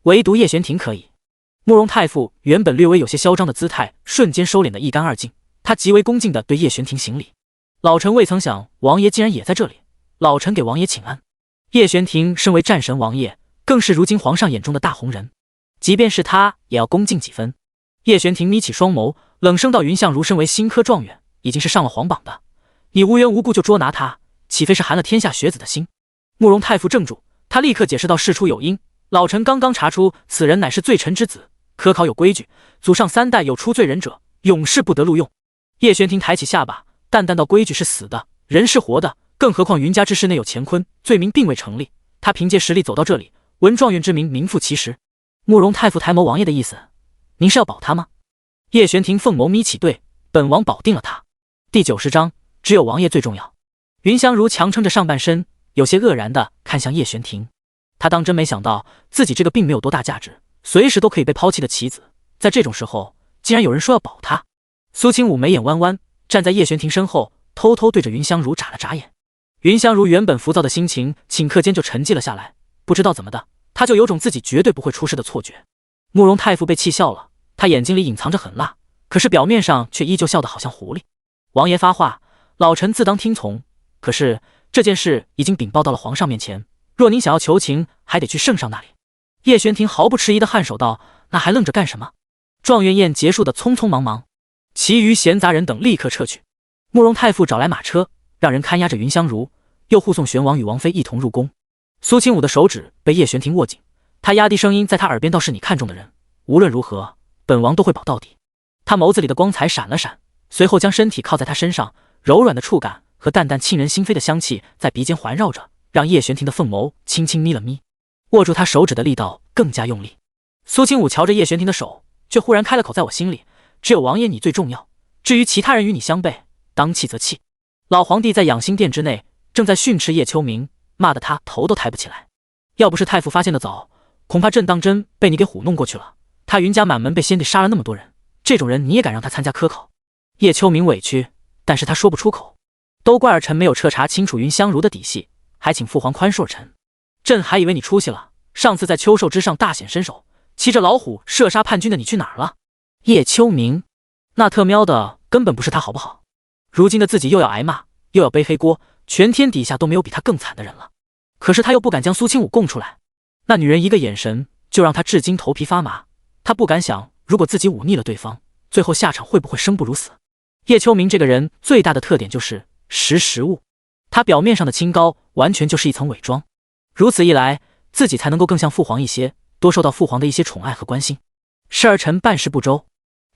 唯独叶玄庭可以。慕容太傅原本略微有些嚣张的姿态瞬间收敛得一干二净，他极为恭敬地对叶玄庭行礼：“老臣未曾想王爷竟然也在这里，老臣给王爷请安。”叶玄庭身为战神王爷，更是如今皇上眼中的大红人，即便是他也要恭敬几分。叶玄庭眯起双眸，冷声道：“云相如身为新科状元，已经是上了皇榜的，你无缘无故就捉拿他，岂非是寒了天下学子的心？”慕容太傅怔住，他立刻解释道：“事出有因，老臣刚刚查出此人乃是罪臣之子，科考有规矩，祖上3代有出罪人者，永世不得录用。叶玄庭抬起下巴，淡淡道：规矩是死的，人是活的，更何况云家之室内有乾坤，罪名并未成立，他凭借实力走到这里，闻状元之名，名副其实。慕容太傅抬眸，王爷的意思，您是要保他吗？叶玄庭凤眸眯起，对，本王保定了他。第90章，只有王爷最重要。云香如强撑着上半身，有些愕然地看向叶玄庭。他当真没想到，自己这个并没有多大价值，随时都可以被抛弃的棋子，在这种时候，竟然有人说要保他。苏清武眉眼弯弯，站在叶玄庭身后，偷偷对着云香如眨了眨眼。云香如原本浮躁的心情，顷刻间就沉寂了下来。不知道怎么的，他就有种自己绝对不会出事的错觉。慕容太傅被气笑了，他眼睛里隐藏着狠辣，可是表面上却依旧笑得好像狐狸。王爷发话，老臣自当听从。可是这件事已经禀报到了皇上面前，若您想要求情，还得去圣上那里。叶玄庭毫不迟疑地颔首道：那还愣着干什么？状元宴结束的匆匆忙忙，其余闲杂人等立刻撤去。慕容太傅找来马车，让人看押着云香如，又护送玄王与王妃一同入宫。苏清武的手指被叶玄庭握紧，他压低声音在他耳边道：是你看中的人，无论如何，本王都会保到底。他眸子里的光彩闪了闪，随后将身体靠在他身上，柔软的触感和淡淡沁人心扉的香气在鼻尖环绕着，让叶玄庭的凤眸轻轻眯了眯，握住他手指的力道更加用力。苏清武瞧着叶玄庭的手，却忽然开了口：在我心里，只有王爷你最重要，至于其他人与你相悖，当弃则弃。老皇帝在养心殿之内，正在训斥叶秋明，骂得他头都抬不起来。要不是太傅发现的早，恐怕朕当真被你给唬弄过去了。他云家满门被先帝杀了那么多人，这种人你也敢让他参加科考？叶秋明委屈，但是他说不出口。都怪儿臣没有彻查清楚云香如的底细，还请父皇宽恕儿臣。朕还以为你出息了，上次在秋寿之上大显身手，骑着老虎射杀叛军的你去哪儿了？叶秋明，那特喵的根本不是他好不好？如今的自己又要挨骂，又要背黑锅，全天底下都没有比他更惨的人了。可是他又不敢将苏清武供出来，那女人一个眼神就让他至今头皮发麻。他不敢想，如果自己忤逆了对方，最后下场会不会生不如死。叶秋明这个人最大的特点就是识时务，他表面上的清高完全就是一层伪装，如此一来，自己才能够更像父皇一些，多受到父皇的一些宠爱和关心。是儿臣办事不周，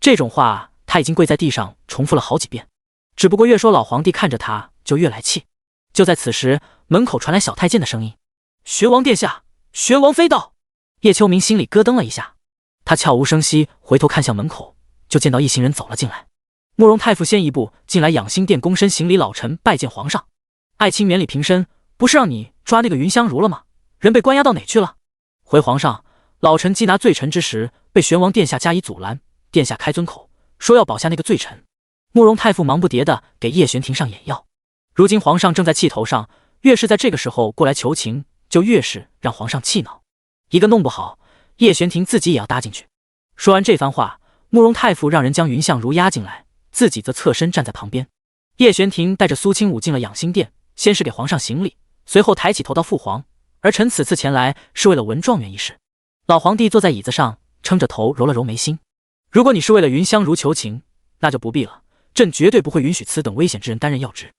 这种话他已经跪在地上重复了好几遍，只不过越说老皇帝看着他就越来气。就在此时，门口传来小太监的声音：玄王殿下，玄王妃到。叶秋明心里咯噔了一下，他悄无声息回头看向门口，就见到一行人走了进来。慕容太傅先一步进来养心殿躬身行礼：老臣拜见皇上。爱卿免礼平身，不是让你抓那个云香如了吗？人被关押到哪去了？回皇上，老臣缉拿罪臣之时，被玄王殿下加以阻拦，殿下开尊口，说要保下那个罪臣。慕容太傅忙不迭地给叶玄庭上眼药。如今皇上正在气头上，越是在这个时候过来求情，就越是让皇上气恼。一个弄不好，叶玄庭自己也要搭进去。说完这番话，慕容太傅让人将云相如押进来，自己则侧身站在旁边。叶玄庭带着苏清武进了养心殿，先是给皇上行礼，随后抬起头道：父皇，儿臣此次前来是为了闻状元一事。老皇帝坐在椅子上，撑着头揉了揉眉心。如果你是为了云香如求情，那就不必了，朕绝对不会允许此等危险之人担任要职。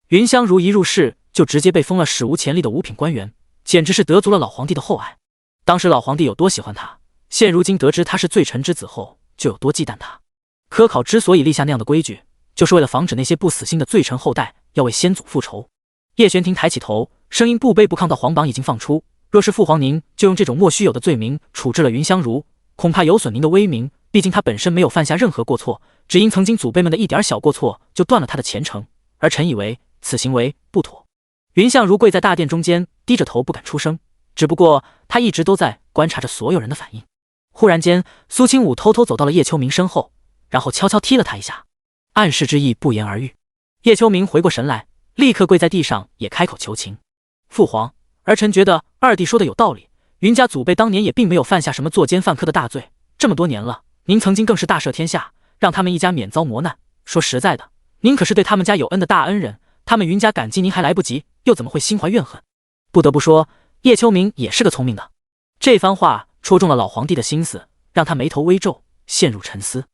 云香如一入室就直接被封了史无前例的五品官员，简直是得足了老皇帝的厚爱。当时老皇帝有多喜欢他，现如今得知他是罪臣之子后，就有多忌惮他。科考之所以立下那样的规矩，就是为了防止那些不死心的罪臣后代要为先祖复仇。叶玄庭抬起头，声音不卑不亢道：皇榜已经放出，若是父皇您就用这种莫须有的罪名处置了云香如，恐怕有损您的威名。毕竟他本身没有犯下任何过错，只因曾经祖辈们的一点小过错就断了他的前程，而臣以为此行为不妥。云相如跪在大殿中间，低着头不敢出声，只不过他一直都在观察着所有人的反应。忽然间，苏清武偷偷走到了叶秋明身后，然后悄悄踢了他一下，暗示之意不言而喻。叶秋明回过神来，立刻跪在地上，也开口求情：父皇，儿臣觉得二弟说的有道理，云家祖辈当年也并没有犯下什么作奸犯科的大罪，这么多年了，您曾经更是大赦天下，让他们一家免遭磨难。说实在的，您可是对他们家有恩的大恩人，他们云家感激您还来不及，又怎么会心怀怨恨？不得不说，叶秋明也是个聪明的。这番话戳中了老皇帝的心思，让他眉头微皱，陷入沉思。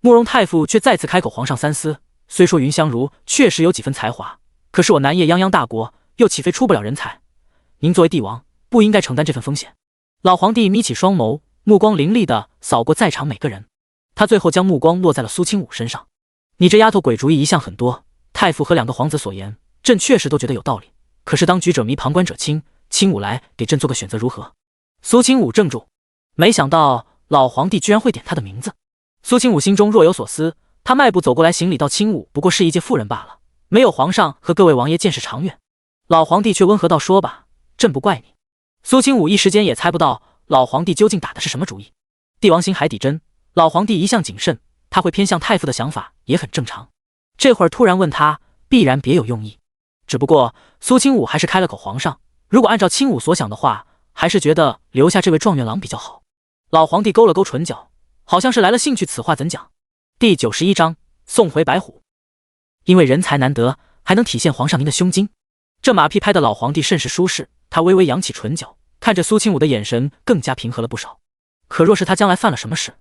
慕容太傅却再次开口：皇上三思，虽说云香如确实有几分才华，可是我南叶泱泱大国又岂非出不了人才？您作为帝王，不应该承担这份风险。老皇帝眯起双眸，目光凌厉地扫过在场每个人，他最后将目光落在了苏清武身上。你这丫头鬼主意一向很多，太傅和2个皇子所言，朕确实都觉得有道理。可是当局者迷，旁观者清，清武来给朕做个选择如何？苏清武怔住，没想到老皇帝居然会点他的名字。苏清武心中若有所思，他迈步走过来行礼道：清武不过是一介妇人罢了，没有皇上和各位王爷见识长远。老皇帝却温和道：说吧，朕不怪你。苏清武一时间也猜不到老皇帝究竟打的是什么主意。帝王心海底针，老皇帝一向谨慎，他会偏向太傅的想法也很正常。这会儿突然问他，必然别有用意。只不过苏清武还是开了口：皇上，如果按照清武所想的话，还是觉得留下这位状元郎比较好。老皇帝勾了勾唇角，好像是来了兴趣，此话怎讲？第91章送回白虎。因为人才难得，还能体现皇上您的胸襟。这马屁拍得老皇帝甚是舒适，他微微扬起唇角，看着苏清武的眼神更加平和了不少。可若是他将来犯了什么事？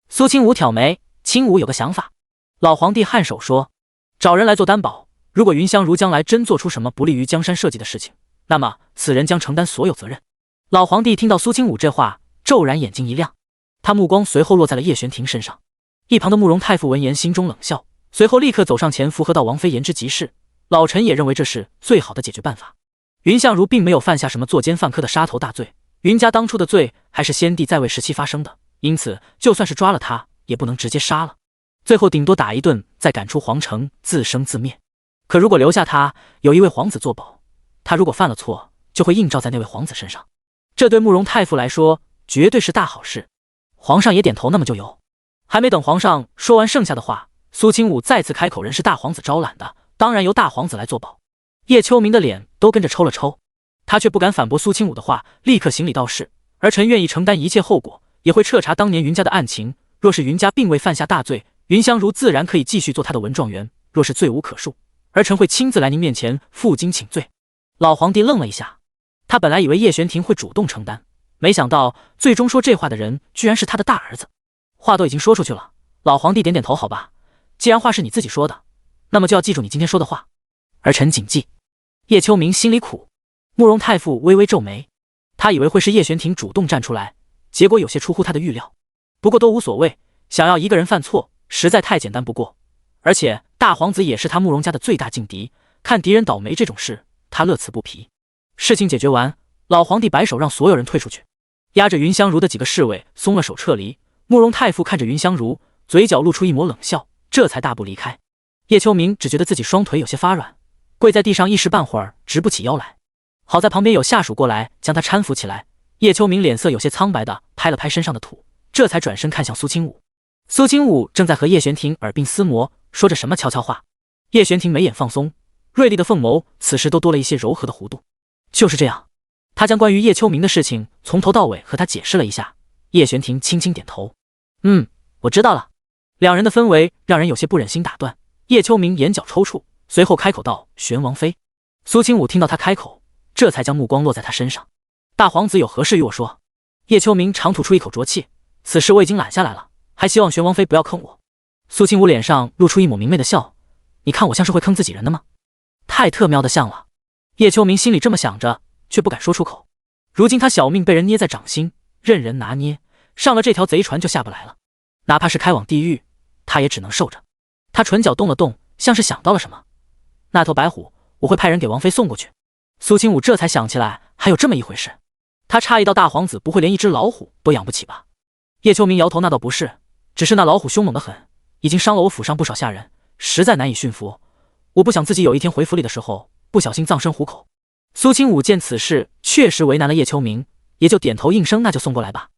苏清武挑眉，清武有个想法。老皇帝颔首说，找人来做担保，如果云香如将来真做出什么不利于江山社稷的事情，那么此人将承担所有责任。老皇帝听到苏清武这话，骤然眼睛一亮，他目光随后落在了叶玄庭身上。一旁的慕容太傅闻言心中冷笑，随后立刻走上前附和道：王妃言之极是，老臣也认为这是最好的解决办法。云相如并没有犯下什么作奸犯科的杀头大罪，云家当初的罪还是先帝在位时期发生的，因此就算是抓了他，也不能直接杀了，最后顶多打一顿，再赶出皇城，自生自灭。可如果留下他，有一位皇子作保，他如果犯了错，就会映照在那位皇子身上，这对慕容太傅来说绝对是大好事。皇上也点头，那么就由。还没等皇上说完剩下的话，苏清武再次开口：人是大皇子招揽的，当然由大皇子来作保。叶秋明的脸都跟着抽了抽，他却不敢反驳苏清武的话，立刻行礼道：是，儿臣愿意承担一切后果，也会彻查当年云家的案情。若是云家并未犯下大罪，云香如自然可以继续做他的文状元，若是罪无可恕，儿臣会亲自来您面前负荆请罪。老皇帝愣了一下，他本来以为叶玄庭会主动承担，没想到最终说这话的人居然是他的大儿子。话都已经说出去了，老皇帝点点头，好吧，既然话是你自己说的，那么就要记住你今天说的话，儿臣谨记。叶秋明心里苦，慕容太傅微微皱眉，他以为会是叶玄庭主动站出来，结果有些出乎他的预料。不过都无所谓，想要一个人犯错实在太简单不过，而且大皇子也是他慕容家的最大劲敌，看敌人倒霉这种事他乐此不疲。事情解决完，老皇帝摆手让所有人退出去，压着云香如的几个侍卫松了手撤离。慕容太傅看着云香如，嘴角露出一抹冷笑，这才大步离开。叶秋明只觉得自己双腿有些发软，跪在地上一时半会儿直不起腰来，好在旁边有下属过来将他搀扶起来。叶秋明脸色有些苍白的拍了拍身上的土，这才转身看向苏清武。苏清武正在和叶玄庭耳鬓厮磨，说着什么悄悄话。叶玄庭眉眼放松，锐利的凤眸此时都多了一些柔和的弧度。就是这样，他将关于叶秋明的事情从头到尾和他解释了一下。叶玄庭轻轻点头，我知道了。两人的氛围让人有些不忍心打断。叶秋明眼角抽搐，随后开口道：玄王妃。苏清武听到他开口，这才将目光落在他身上。大皇子有何事与我说？叶秋明长吐出一口浊气，此事我已经揽下来了，还希望玄王妃不要坑我。苏清武脸上露出一抹明媚的笑，你看我像是会坑自己人的吗？太特喵的像了。叶秋明心里这么想着，却不敢说出口。如今他小命被人捏在掌心，任人拿捏，上了这条贼船就下不来了，哪怕是开往地狱，他也只能受着。他唇角动了动，像是想到了什么。那头白虎，我会派人给王妃送过去。苏清武这才想起来还有这么一回事，他诧异到大皇子不会连一只老虎都养不起吧？叶秋明摇头，那倒不是，只是那老虎凶猛得很，已经伤了我府上不少下人，实在难以驯服。我不想自己有一天回府里的时候不小心葬身虎口。苏清武见此事确实为难了叶秋明，也就点头应声，那就送过来吧。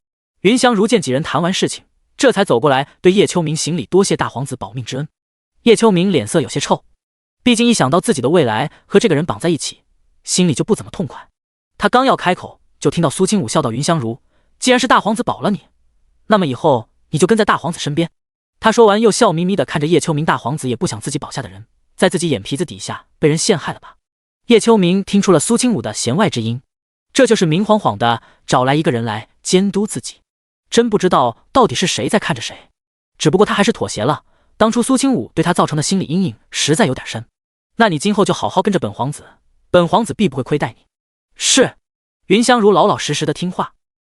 云香如见几人谈完事情，这才走过来对叶秋明行礼，多谢大皇子保命之恩。叶秋明脸色有些臭，毕竟一想到自己的未来和这个人绑在一起，心里就不怎么痛快。他刚要开口，就听到苏清武笑道：云香如，既然是大皇子保了你，那么以后你就跟在大皇子身边。他说完又笑眯眯地看着叶秋明，大皇子也不想自己保下的人在自己眼皮子底下被人陷害了吧？叶秋明听出了苏清武的弦外之音，这就是明晃晃的找来一个人来监督自己，真不知道到底是谁在看着谁。只不过他还是妥协了，当初苏清武对他造成的心理阴影实在有点深。那你今后就好好跟着本皇子，本皇子必不会亏待你。是。云香如老老实实的听话。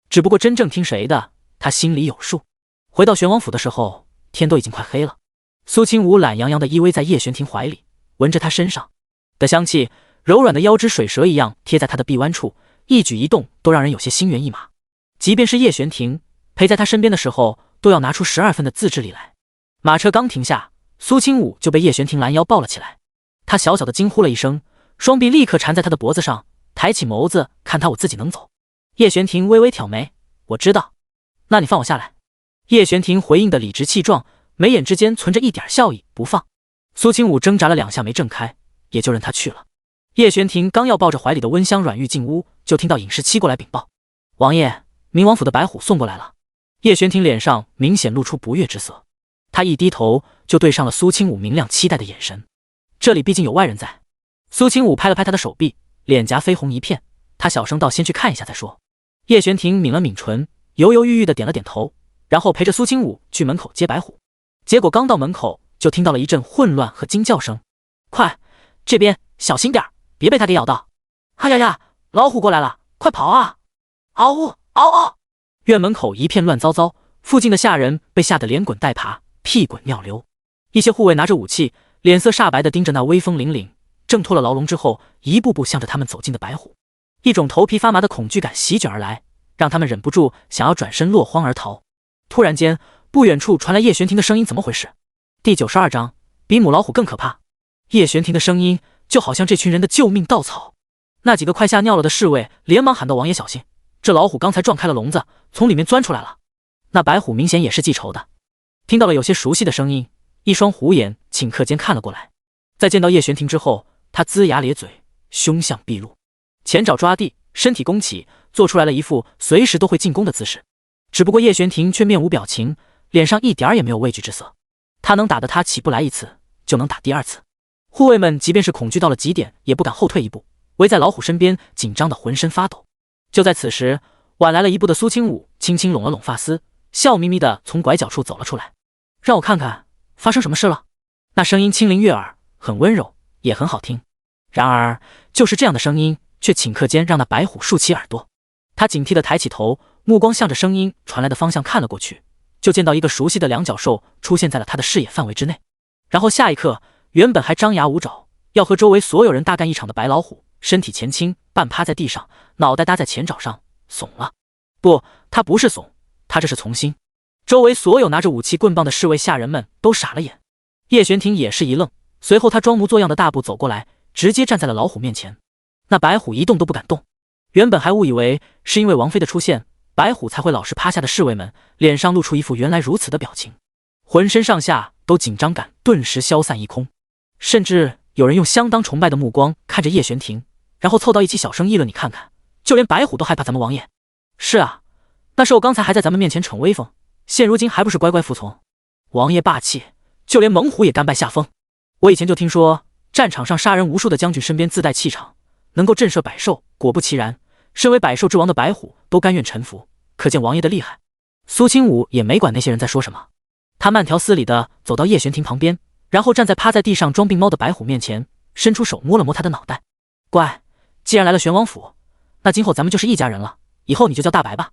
只不过真正听谁的，他心里有数。回到玄王府的时候，天都已经快黑了。苏清武懒洋洋地依偎在叶玄庭怀里，闻着他身上的香气，柔软的腰肢水蛇一样贴在他的臂弯处，一举一动都让人有些心猿意马。即便是叶玄庭陪在他身边的时候，都要拿出12分的自制力来。马车刚停下，苏清武就被叶玄庭拦腰抱了起来。他小小的惊呼了一声，双臂立刻缠在他的脖子上，抬起眸子看他，我自己能走。叶玄庭微微挑眉，我知道，那你放我下来。叶玄庭回应的理直气壮，眉眼之间存着一点笑意，不放。苏清武挣扎了2下没挣开，也就任他去了。叶玄庭刚要抱着怀里的温香软玉进屋，就听到尹侍妻过来禀报，王爷，明王府的白虎送过来了。叶玄庭脸上明显露出不悦之色，他一低头就对上了苏清武明亮期待的眼神。这里毕竟有外人在。苏清武拍了拍他的手臂，脸颊绯红一片，他小声道，先去看一下再说。叶玄庭抿了抿唇，犹犹豫豫的点了点头，然后陪着苏清武去门口接白虎。结果刚到门口，就听到了一阵混乱和惊叫声，快，这边小心点，别被他给咬到。哎呀呀，老虎过来了，快跑啊！嗷呜嗷嗷！院门口一片乱糟糟，附近的下人被吓得连滚带爬，屁滚尿流。一些护卫拿着武器，脸色煞白地盯着那威风凛凛挣脱了牢笼之后一步步向着他们走近的白虎。一种头皮发麻的恐惧感席卷而来，让他们忍不住想要转身落荒而逃。突然间，不远处传来叶玄庭的声音，怎么回事？第92章，比母老虎更可怕。叶玄庭的声音就好像这群人的救命稻草。那几个快吓尿了的侍卫连忙喊道，王爷小心，这老虎刚才撞开了笼子，从里面钻出来了。那白虎明显也是记仇的。听到了有些熟悉的声音，一双虎眼顷刻间看了过来。在见到叶玄庭之后，他龇牙咧嘴，凶相毕露，前爪抓地，身体弓起，做出来了一副随时都会进攻的姿势。只不过叶玄庭却面无表情，脸上一点也没有畏惧之色。他能打得他起不来一次，就能打第2次。护卫们即便是恐惧到了极点，也不敢后退一步，围在老虎身边，紧张的浑身发抖。就在此时，晚来了一步的苏清武轻轻拢了拢发丝，笑眯眯的从拐角处走了出来。让我看看发生什么事了。那声音轻灵悦耳，很温柔，也很好听。然而就是这样的声音，却顷刻间让那白虎竖起耳朵。他警惕地抬起头，目光向着声音传来的方向看了过去，就见到一个熟悉的两脚兽出现在了他的视野范围之内。然后下一刻，原本还张牙舞爪要和周围所有人大干一场的白老虎，身体前倾，半趴在地上，脑袋搭在前爪上，怂了。不，他不是怂，他这是从心。周围所有拿着武器棍棒的侍卫下人们都傻了眼。叶玄庭也是一愣，随后他装模作样的大步走过来，直接站在了老虎面前。那白虎一动都不敢动。原本还误以为是因为王妃的出现，白虎才会老实趴下的侍卫们，脸上露出一副原来如此的表情，浑身上下都紧张感顿时消散一空。甚至有人用相当崇拜的目光看着叶玄庭，然后凑到一起小声议论，你看看，就连白虎都害怕咱们王爷。是啊，那时候刚才还在咱们面前逞威风，现如今还不是乖乖服从。王爷霸气，就连猛虎也甘拜下风。我以前就听说战场上杀人无数的将军身边自带气场，能够震慑百兽，果不其然，身为百兽之王的白虎都甘愿臣服，可见王爷的厉害。苏清武也没管那些人在说什么，他慢条斯理地走到叶玄庭旁边，然后站在趴在地上装病猫的白虎面前，伸出手摸了摸他的脑袋。乖，既然来了玄王府，那今后咱们就是一家人了，以后你就叫大白吧。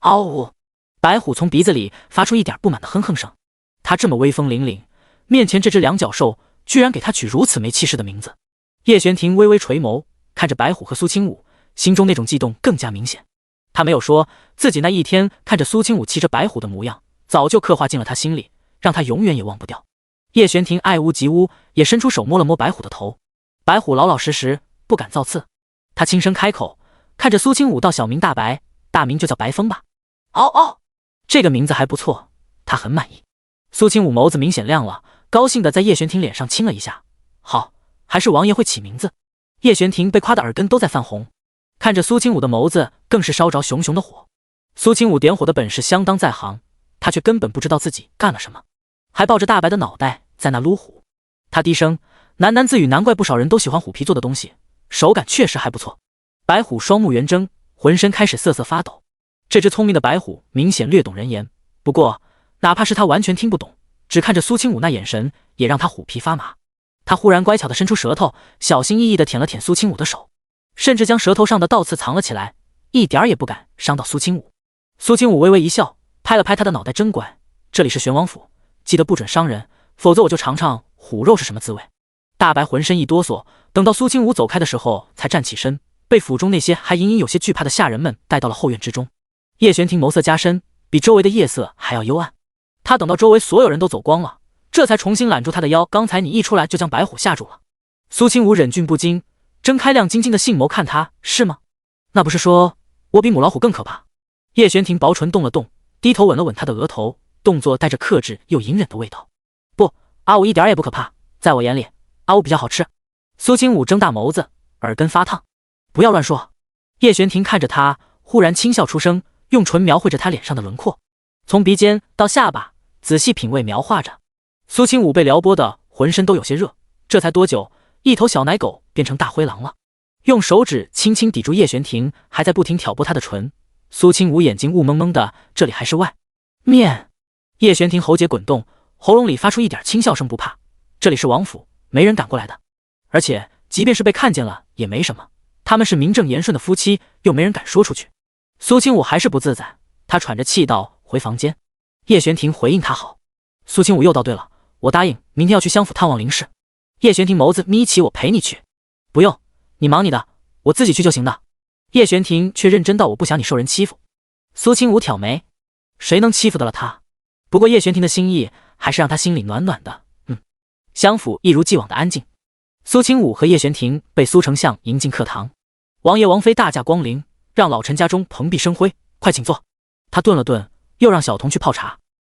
嗷呜！白虎从鼻子里发出一点不满的哼哼声。他这么威风凛凛，面前这只两脚兽居然给他取如此没气势的名字。叶玄庭微微垂眸，看着白虎和苏清武，心中那种悸动更加明显。他没有说自己那一天看着苏清武骑着白虎的模样，早就刻画进了他心里，让他永远也忘不掉。叶玄庭爱屋及乌，也伸出手摸了摸白虎的头。白虎老老实实，不敢造次。他轻声开口，看着苏清武道：“小名大白，大名就叫白风吧。”嗷嗷，这个名字还不错，他很满意。苏清武眸子明显亮了，高兴地在叶玄庭脸上亲了一下。好，还是王爷会起名字。叶玄庭被夸的耳根都在泛红，看着苏清武的眸子更是烧着熊熊的火。苏清武点火的本事相当在行，他却根本不知道自己干了什么，还抱着大白的脑袋在那撸虎。他低声喃喃自语，难怪不少人都喜欢虎皮做的东西，手感确实还不错。白虎双目圆睁，浑身开始瑟瑟发抖。这只聪明的白虎明显略懂人言，不过哪怕是他完全听不懂，只看着苏清武那眼神也让他虎皮发麻。他忽然乖巧地伸出舌头，小心翼翼地舔了舔苏清武的手，甚至将舌头上的倒刺藏了起来，一点也不敢伤到苏清武。苏清武微微一笑，拍了拍他的脑袋，真乖，这里是玄王府，记得不准伤人，否则我就尝尝虎肉是什么滋味。大白浑身一哆嗦，等到苏清武走开的时候才站起身，被府中那些还隐隐有些惧怕的下人们带到了后院之中。叶玄庭眸色加深，比周围的夜色还要幽暗。他等到周围所有人都走光了，这才重新揽住他的腰。刚才你一出来就将白虎吓住了。苏清武忍俊不禁，睁开亮晶晶的杏眸看他，是吗？那不是说我比母老虎更可怕？叶玄庭薄唇动了动，低头吻了吻他的额头，动作带着克制又隐忍的味道。不，阿武一点也不可怕，在我眼里，阿武比较好吃。苏清武睁大眸子，耳根发烫。不要乱说。叶玄庭看着他，忽然轻笑出声，用唇描绘着他脸上的轮廓，从鼻尖到下巴仔细品味描画着。苏清武被撩拨的浑身都有些热，这才多久，一头小奶狗变成大灰狼了。用手指轻轻抵住叶玄庭还在不停挑拨他的唇，苏清武眼睛雾蒙蒙的，这里还是外面。叶玄庭喉结滚动，喉咙里发出一点轻笑声，不怕，这里是王府，没人敢过来的，而且即便是被看见了也没什么，他们是名正言顺的夫妻，又没人敢说出去。苏清武还是不自在，他喘着气道，回房间。叶玄庭回应他好。苏清武又道，对了，我答应明天要去襄府探望林氏。叶玄庭眸子眯起，我陪你去。不用，你忙你的，我自己去就行的。叶玄庭却认真到，我不想你受人欺负。苏清武挑眉，谁能欺负得了他？不过叶玄庭的心意还是让他心里暖暖的。襄府一如既往的安静。苏清武和叶玄庭被苏丞相迎进客堂，王爷王妃大驾光临，让老臣家中蓬荜生辉，快请坐。他顿了顿，又让小童去泡茶。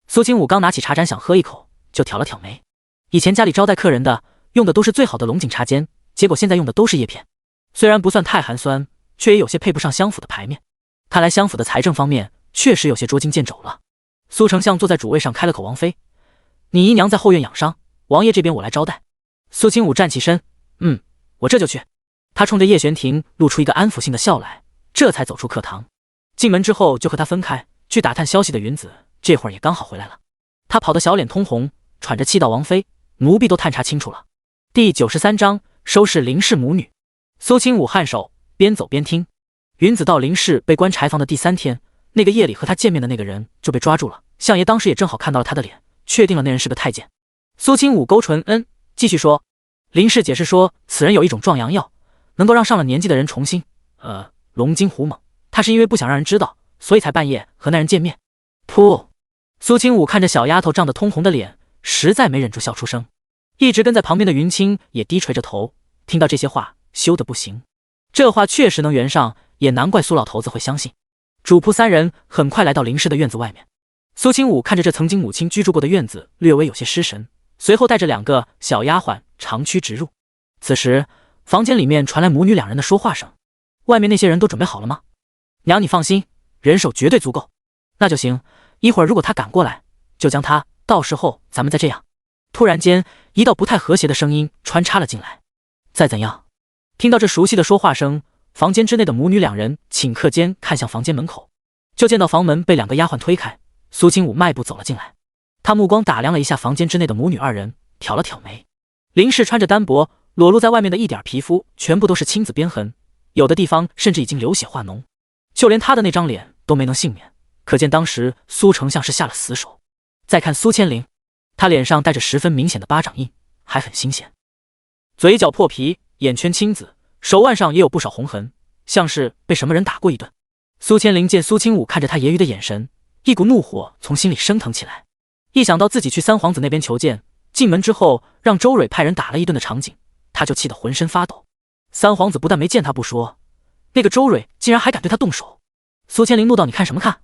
苏清武刚拿起茶盏想喝一口，就挑了挑眉。以前家里招待客人的用的都是最好的龙井茶笺，结果现在用的都是叶片，虽然不算太寒酸，却也有些配不上襄府的牌面。看来襄府的财政方面确实有些捉襟见肘了。苏丞相坐在主位上开了口，王妃，你姨娘在后院养伤，王爷这边我来招待。苏清武站起身，我这就去。他冲着叶玄庭露出一个安抚性的笑来，这才走出客堂。进门之后就和他分开，去打探消息的云子这会儿也刚好回来了。他跑得小脸通红，喘着气道，王妃，奴婢都探查清楚了。第93章收拾林氏母女。苏清武颔首，边走边听。云子到林氏被关柴房的第3天，那个夜里和他见面的那个人就被抓住了，相爷当时也正好看到了他的脸，确定了那人是个太监。苏清武勾唇，继续说。林氏解释说，此人有一种壮阳药，能够让上了年纪的人重新龙精虎猛，他是因为不想让人知道，所以才半夜和那人见面。噗！苏清武看着小丫头涨得通红的脸，实在没忍住笑出声。一直跟在旁边的云清也低垂着头，听到这些话羞得不行。这话确实能圆上，也难怪苏老头子会相信。主仆3人很快来到林氏的院子外面。苏清武看着这曾经母亲居住过的院子，略微有些失神，随后带着2个小丫鬟长驱直入。此时房间里面传来母女2人的说话声。外面那些人都准备好了吗？娘你放心，人手绝对足够。那就行，一会儿如果他赶过来，就将他，到时候咱们再这样。突然间，一道不太和谐的声音穿插了进来。再怎样？听到这熟悉的说话声，房间之内的母女2人顷刻间看向房间门口，就见到房门被2个丫鬟推开，苏清武迈步走了进来。他目光打量了一下房间之内的母女2人，挑了挑眉。林氏穿着单薄，裸露在外面的一点皮肤全部都是青紫边痕，有的地方甚至已经流血化脓，就连他的那张脸都没能幸免，可见当时苏丞相是下了死手。再看苏千灵，他脸上带着十分明显的巴掌印，还很新鲜，嘴角破皮，眼圈青紫，手腕上也有不少红痕，像是被什么人打过一顿。苏千灵见苏清武看着他揶揄的眼神，一股怒火从心里升腾起来。一想到自己去三皇子那边求见，进门之后让周蕊派人打了一顿的场景，他就气得浑身发抖。三皇子不但没见他不说，那个周蕊竟然还敢对他动手。苏千灵怒道，你看什么看？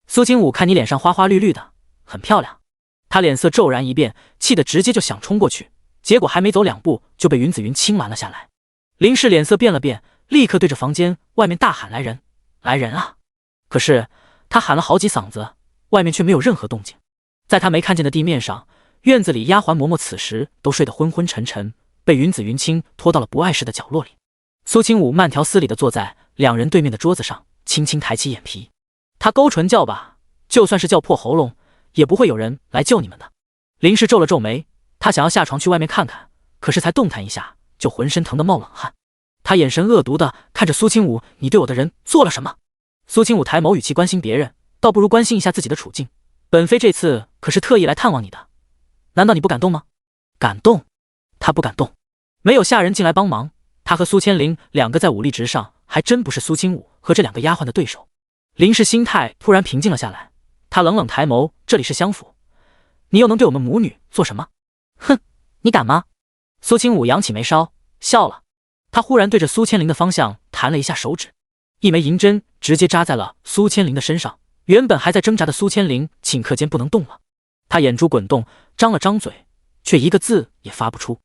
苏清武看你脸上花花绿绿的，很漂亮。他脸色骤然一变，气得直接就想冲过去，结果还没走2步就被云子云轻拦了下来。林氏脸色变了变，立刻对着房间外面大喊，来人，来人啊！可是他喊了好几嗓子，外面却没有任何动静。在他没看见的地面上，院子里丫鬟嬷嬷此时都睡得昏昏沉沉，被云子云清拖到了不碍事的角落里。苏清武慢条斯理地坐在2人对面的桌子上，轻轻抬起眼皮。他勾唇叫吧，就算是叫破喉咙，也不会有人来救你们的。林氏皱了皱眉，他想要下床去外面看看，可是才动弹一下，就浑身疼得冒冷汗。他眼神恶毒地看着苏清武，你对我的人做了什么？苏清武抬眸，语气关心别人，倒不如关心一下自己的处境。本妃这次可是特意来探望你的，难道你不感动吗？感动？他不感动。没有下人进来帮忙，他和苏千灵两个在武力值上还真不是苏清武和这两个丫鬟的对手。林氏心态突然平静了下来，他冷冷抬眸，这里是襄府，你又能对我们母女做什么？哼，你敢吗？苏清武扬起眉梢笑了，他忽然对着苏千灵的方向弹了一下手指，一枚银针直接扎在了苏千灵的身上，原本还在挣扎的苏千灵顷刻间不能动了，他眼珠滚动，张了张嘴，却一个字也发不出。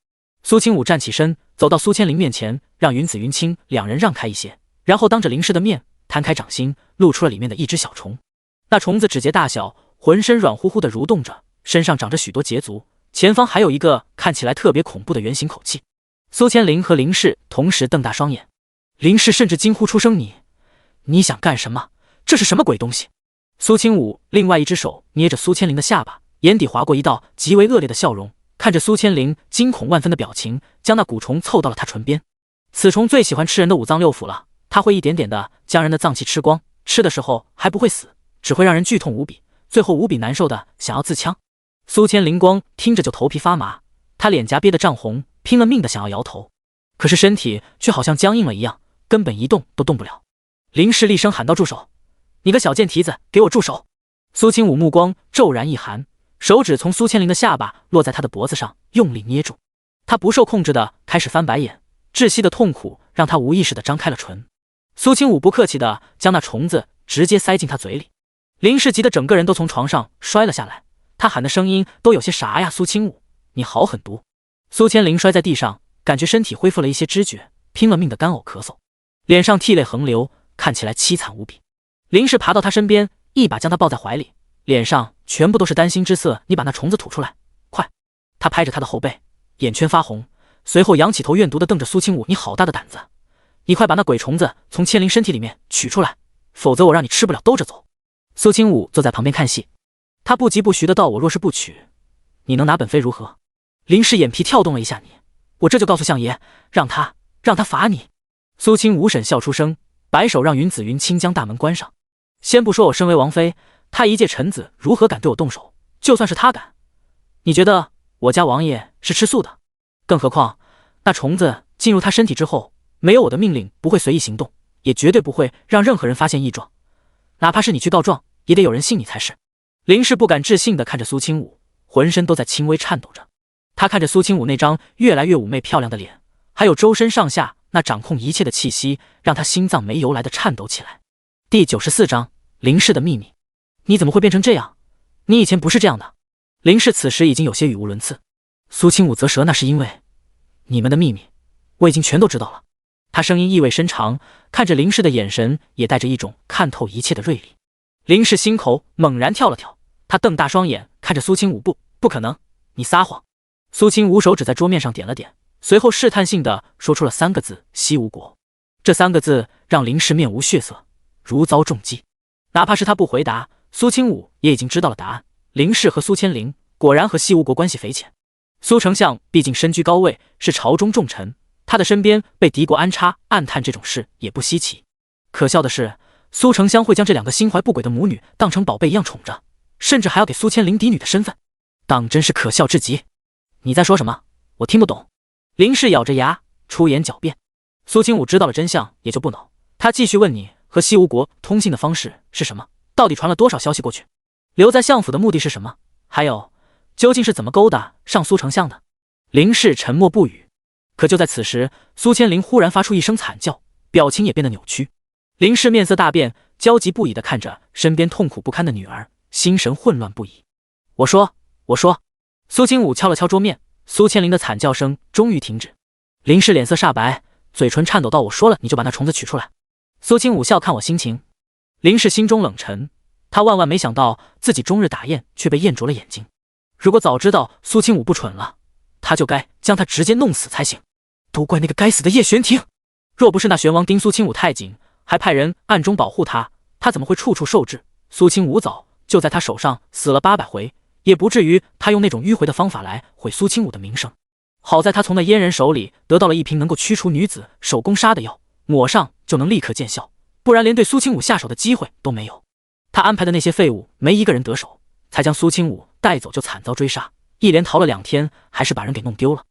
苏清武站起身，走到苏千灵面前，让云子云清两人让开一些，然后当着林氏的面摊开掌心，露出了里面的一只小虫。那虫子指节大小，浑身软乎乎的蠕动着，身上长着许多节足，前方还有一个看起来特别恐怖的圆形口器。苏千灵和林氏同时瞪大双眼，林氏甚至惊呼出声：“你想干什么？这是什么鬼东西？”苏清武另外一只手捏着苏千灵的下巴，眼底划过一道极为恶劣的笑容，看着苏千灵惊恐万分的表情，将那蛊虫凑到了他唇边。此虫最喜欢吃人的五脏六腑了，它会一点点的将人的脏器吃光，吃的时候还不会死，只会让人剧痛无比，最后无比难受的想要自戕。苏千灵光听着就头皮发麻，他脸颊憋得涨红，拼了命的想要摇头，可是身体却好像僵硬了一样，根本一动都动不了。林氏厉声喊道：“住手！你个小贱蹄子，给我住手！”苏清武目光骤然一寒，手指从苏千灵的下巴落在他的脖子上，用力捏住。他不受控制的开始翻白眼，窒息的痛苦让他无意识的张开了唇。苏清武不客气的将那虫子直接塞进他嘴里。林氏急得整个人都从床上摔了下来，他喊的声音都有些啥呀？苏清武，你好狠毒！苏千灵摔在地上，感觉身体恢复了一些知觉，拼了命的干呕咳嗽，脸上涕泪横流，看起来凄惨无比。林氏爬到他身边，一把将他抱在怀里，脸上全部都是担心之色。你把那虫子吐出来，快！他拍着他的后背，眼圈发红，随后仰起头怨毒的瞪着苏清武：“你好大的胆子！你快把那鬼虫子从千灵身体里面取出来，否则我让你吃不了兜着走。”苏清武坐在旁边看戏，他不疾不徐的道：“我若是不取，你能拿本妃如何？”林氏眼皮跳动了一下：“我这就告诉相爷，让他罚你。”苏清武沈笑出声，摆手让云子云清将大门关上。先不说我身为王妃，他一介臣子如何敢对我动手？就算是他敢，你觉得我家王爷是吃素的？更何况那虫子进入他身体之后，没有我的命令不会随意行动，也绝对不会让任何人发现异状，哪怕是你去告状，也得有人信你才是。林氏不敢置信地看着苏清武，浑身都在轻微颤抖着。他看着苏清武那张越来越妩媚漂亮的脸，还有周身上下那掌控一切的气息，让他心脏没由来的颤抖起来。第94章林氏的秘密。你怎么会变成这样？你以前不是这样的。林氏此时已经有些语无伦次。苏清武啧舌，那是因为你们的秘密我已经全都知道了。他声音意味深长，看着林氏的眼神也带着一种看透一切的锐利。林氏心口猛然跳了跳，他瞪大双眼看着苏清武：“不可能，你撒谎！”苏清武手指在桌面上点了点，随后试探性的说出了3个字：“西吴国。”这3个字让林氏面无血色，如遭重击。哪怕是他不回答，苏清武也已经知道了答案。林氏和苏千灵果然和西吴国关系匪浅。苏丞相毕竟身居高位，是朝中重臣，他的身边被敌国安插暗探这种事也不稀奇。可笑的是，苏丞相会将这2个心怀不轨的母女当成宝贝一样宠着，甚至还要给苏千灵嫡女的身份，当真是可笑至极。你在说什么？我听不懂。林氏咬着牙出言狡辩。苏清武知道了真相也就不恼，他继续问：“你和西吴国通信的方式是什么？到底传了多少消息过去？留在相府的目的是什么？还有，究竟是怎么勾搭上苏丞相的？”林氏沉默不语。可就在此时，苏千灵忽然发出一声惨叫，表情也变得扭曲。林氏面色大变，焦急不已地看着身边痛苦不堪的女儿，心神混乱不已。我说。苏清武敲了敲桌面，苏千灵的惨叫声终于停止。林氏脸色煞白，嘴唇颤抖道：“我说了，你就把那虫子取出来。”苏清武笑看我心情。林氏心中冷沉，他万万没想到自己终日打雁，却被雁啄了眼睛。如果早知道苏清武不蠢了，他就该将他直接弄死才行。都怪那个该死的叶玄庭，若不是那玄王盯苏清武太紧，还派人暗中保护他，他怎么会处处受制？苏清武早就在他手上死了800回，也不至于他用那种迂回的方法来毁苏清武的名声。好在他从那阉人手里得到了一瓶能够驱除女子手工杀的药，抹上就能立刻见效，不然连对苏清武下手的机会都没有。他安排的那些废物没一个人得手，才将苏清武带走就惨遭追杀，一连逃了2天，还是把人给弄丢了。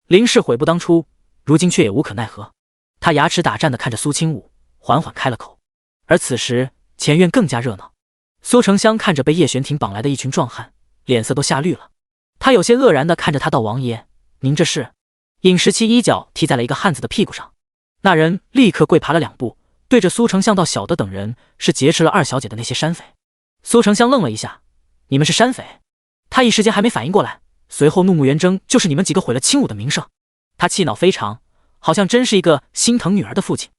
林氏悔不当初，如今却也无可奈何。他牙齿打颤地看着苏清武，缓缓开了口。而此时前院更加热闹，苏成香看着被叶玄庭绑来的一群壮汉，脸色都吓绿了。他有些愕然地看着他道：“王爷，您这是？”尹时期一脚踢在了一个汉子的屁股上，那人立刻跪爬了2步，对着苏丞相道：“小的等人是劫持了2小姐的那些山匪。”苏丞相愣了一下：“你们是山匪？”他一时间还没反应过来，随后怒目圆睁：“就是你们几个毁了清武的名声！”他气恼非常，好像真是一个心疼女儿的父亲。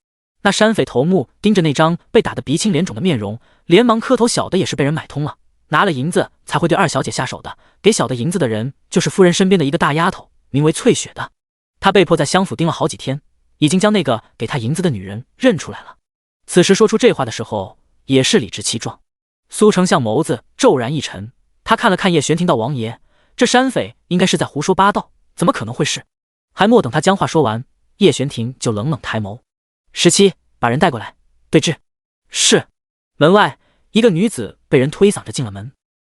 那山匪头目盯着那张被打得鼻青脸肿的面容，连忙磕头：“小的也是被人买通了，拿了银子才会对2小姐下手的。给小的银子的人就是夫人身边的一个大丫头，名为翠雪的。他被迫在襄府盯了好几天，已经将那个给他银子的女人认出来了。”此时说出这话的时候，也是理直气壮。苏丞相眸子骤然一沉，他看了看叶玄庭道：“王爷，这山匪应该是在胡说八道，怎么可能会是？”还莫等他将话说完，叶玄庭就冷冷抬眸：“17，把人带过来，对质。”是。门外一个女子被人推搡着进了门，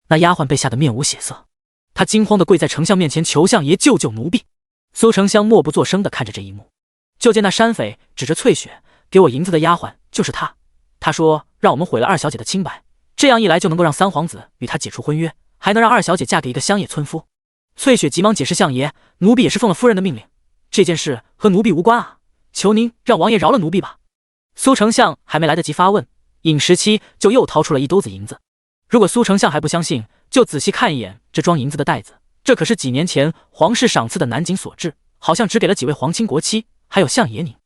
那丫鬟被吓得面无血色，她惊慌地跪在丞相面前求相爷救救奴婢。苏丞相默不作声地看着这一幕，就见那山匪指着翠雪：“给我银子的丫鬟就是她，她说让我们毁了2小姐的清白，这样一来就能够让三皇子与她解除婚约，还能让2小姐嫁给一个乡野村夫。”翠雪急忙解释：“相爷，奴婢也是奉了夫人的命令，这件事和奴婢无关啊，求您让王爷饶了奴婢吧。”苏丞相还没来得及发问，尹17就又掏出了一兜子银子。如果苏丞相还不相信，就仔细看一眼这装银子的袋子，这可是几年前皇室赏赐的南锦所制，好像只给了几位皇亲国戚，还有相爷您。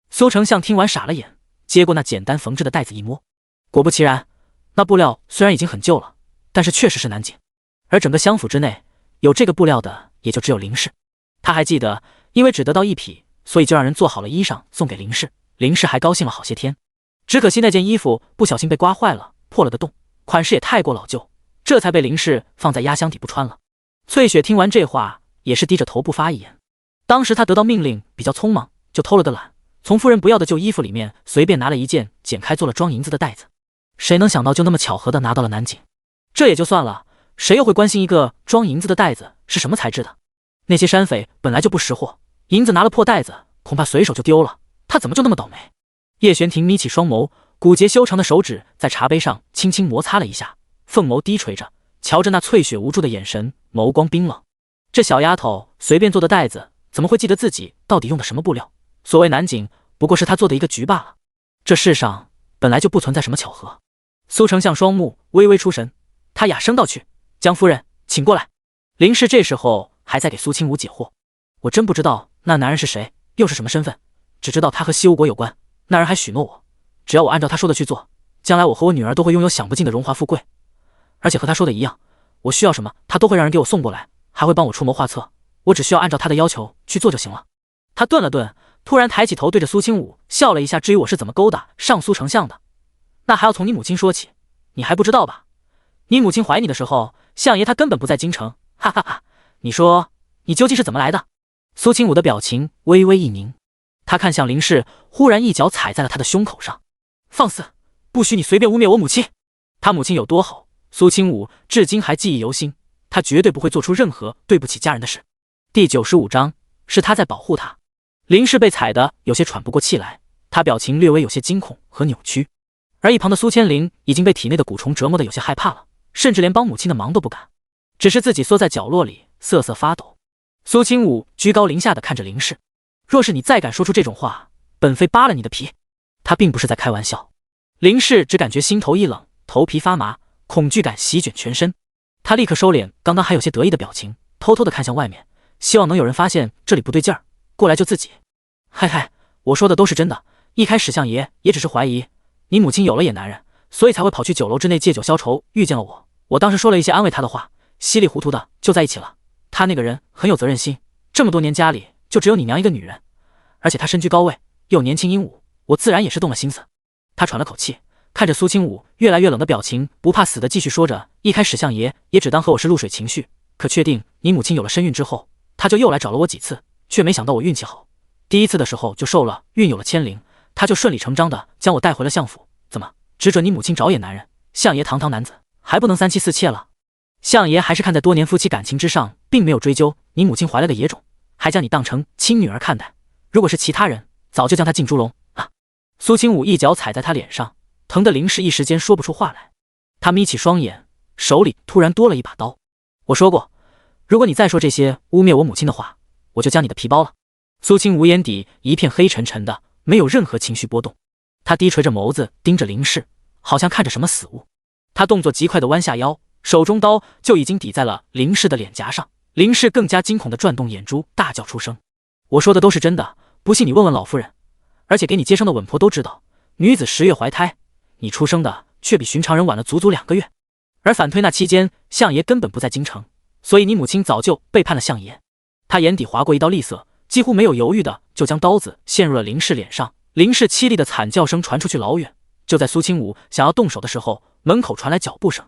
苏丞相听完傻了眼，接过那简单缝制的袋子一摸，果不其然，那布料虽然已经很旧了，但是确实是南锦。而整个襄府之内有这个布料的也就只有林氏。他还记得，因为只得到1匹，所以就让人做好了衣裳送给林氏，林氏还高兴了好些天。只可惜那件衣服不小心被刮坏了，破了个洞，款式也太过老旧，这才被林氏放在压箱底不穿了。翠雪听完这话，也是低着头不发一言。当时她得到命令比较匆忙，就偷了个懒，从夫人不要的旧衣服里面随便拿了一件，剪开做了装银子的袋子。谁能想到就那么巧合的拿到了南锦？这也就算了，谁又会关心一个装银子的袋子是什么材质的？那些山匪本来就不识货，银子拿了破袋子，恐怕随手就丢了，他怎么就那么倒霉？叶玄庭眯起双眸，骨节修长的手指在茶杯上轻轻摩擦了一下，凤眸低垂着，瞧着那翠雪无助的眼神，眸光冰冷。这小丫头随便做的袋子，怎么会记得自己到底用的什么布料？所谓南锦，不过是她做的一个局罢了。这世上本来就不存在什么巧合。苏丞相双目微微出神，他哑声道：“去，江夫人，请过来。”林氏这时候还在给苏清武解惑：“我真不知道那男人是谁，又是什么身份，只知道他和西吴国有关。那人还许诺我，只要我按照他说的去做，将来我和我女儿都会拥有享不尽的荣华富贵。而且和他说的一样，我需要什么，他都会让人给我送过来，还会帮我出谋划策，我只需要按照他的要求去做就行了。”他顿了顿，突然抬起头对着苏清武笑了一下：“至于我是怎么勾搭上苏丞相的，那还要从你母亲说起。你还不知道吧？你母亲怀你的时候，相爷他根本不在京城，哈哈哈！你说你究竟是怎么来的？”苏清武的表情微微一凝，他看向林氏，忽然一脚踩在了他的胸口上：“放肆！不许你随便污蔑我母亲！”他母亲有多好，苏清武至今还记忆犹新，他绝对不会做出任何对不起家人的事。第95章是他在保护他。林氏被踩得有些喘不过气来，他表情略微有些惊恐和扭曲。而一旁的苏千灵已经被体内的蛊虫折磨得有些害怕了，甚至连帮母亲的忙都不敢，只是自己缩在角落里瑟瑟发抖。苏清武居高临下地看着林氏：“若是你再敢说出这种话，本妃扒了你的皮。”他并不是在开玩笑。林氏只感觉心头一冷，头皮发麻，恐惧感席卷全身。他立刻收敛刚刚还有些得意的表情，偷偷地看向外面，希望能有人发现这里不对劲儿，过来救自己。“嗨嗨，我说的都是真的。一开始相爷也只是怀疑你母亲有了野男人，所以才会跑去酒楼之内借酒消愁，遇见了我。我当时说了一些安慰他的话，稀里糊涂的就在一起了。他那个人很有责任心，这么多年家里就只有你娘一个女人，而且他身居高位，又年轻英武，我自然也是动了心思。”他喘了口气，看着苏清武越来越冷的表情，不怕死的继续说着：“一开始相爷也只当和我是露水情绪，可确定你母亲有了身孕之后，他就又来找了我几次，却没想到我运气好，第一次的时候就受了孕，有了牵连，他就顺理成章的将我带回了相府。怎么，只准你母亲找野男人，相爷堂堂男子，还不能三妻四妾了？相爷还是看在多年夫妻感情之上，并没有追究你母亲怀了个野种，还将你当成亲女儿看待。如果是其他人，早就将她进猪笼啊！苏清武一脚踩在他脸上，疼得林氏一时间说不出话来。他眯起双眼，手里突然多了一把刀。我说过，如果你再说这些污蔑我母亲的话，我就将你的皮剥了。苏清武眼底一片黑沉沉的，没有任何情绪波动。他低垂着眸子盯着林氏，好像看着什么死物。他动作极快地弯下腰，手中刀就已经抵在了林氏的脸颊上。林氏更加惊恐地转动眼珠，大叫出声：我说的都是真的，不信你问问老夫人。而且给你接生的稳婆都知道，女子10月怀胎，你出生的却比寻常人晚了足足2个月。而反推那期间，相爷根本不在京城，所以你母亲早就背叛了相爷。他眼底划过一道厉色，几乎没有犹豫的就将刀子陷入了林氏脸上。林氏凄厉的惨叫声传出去老远。就在苏清武想要动手的时候，门口传来脚步声。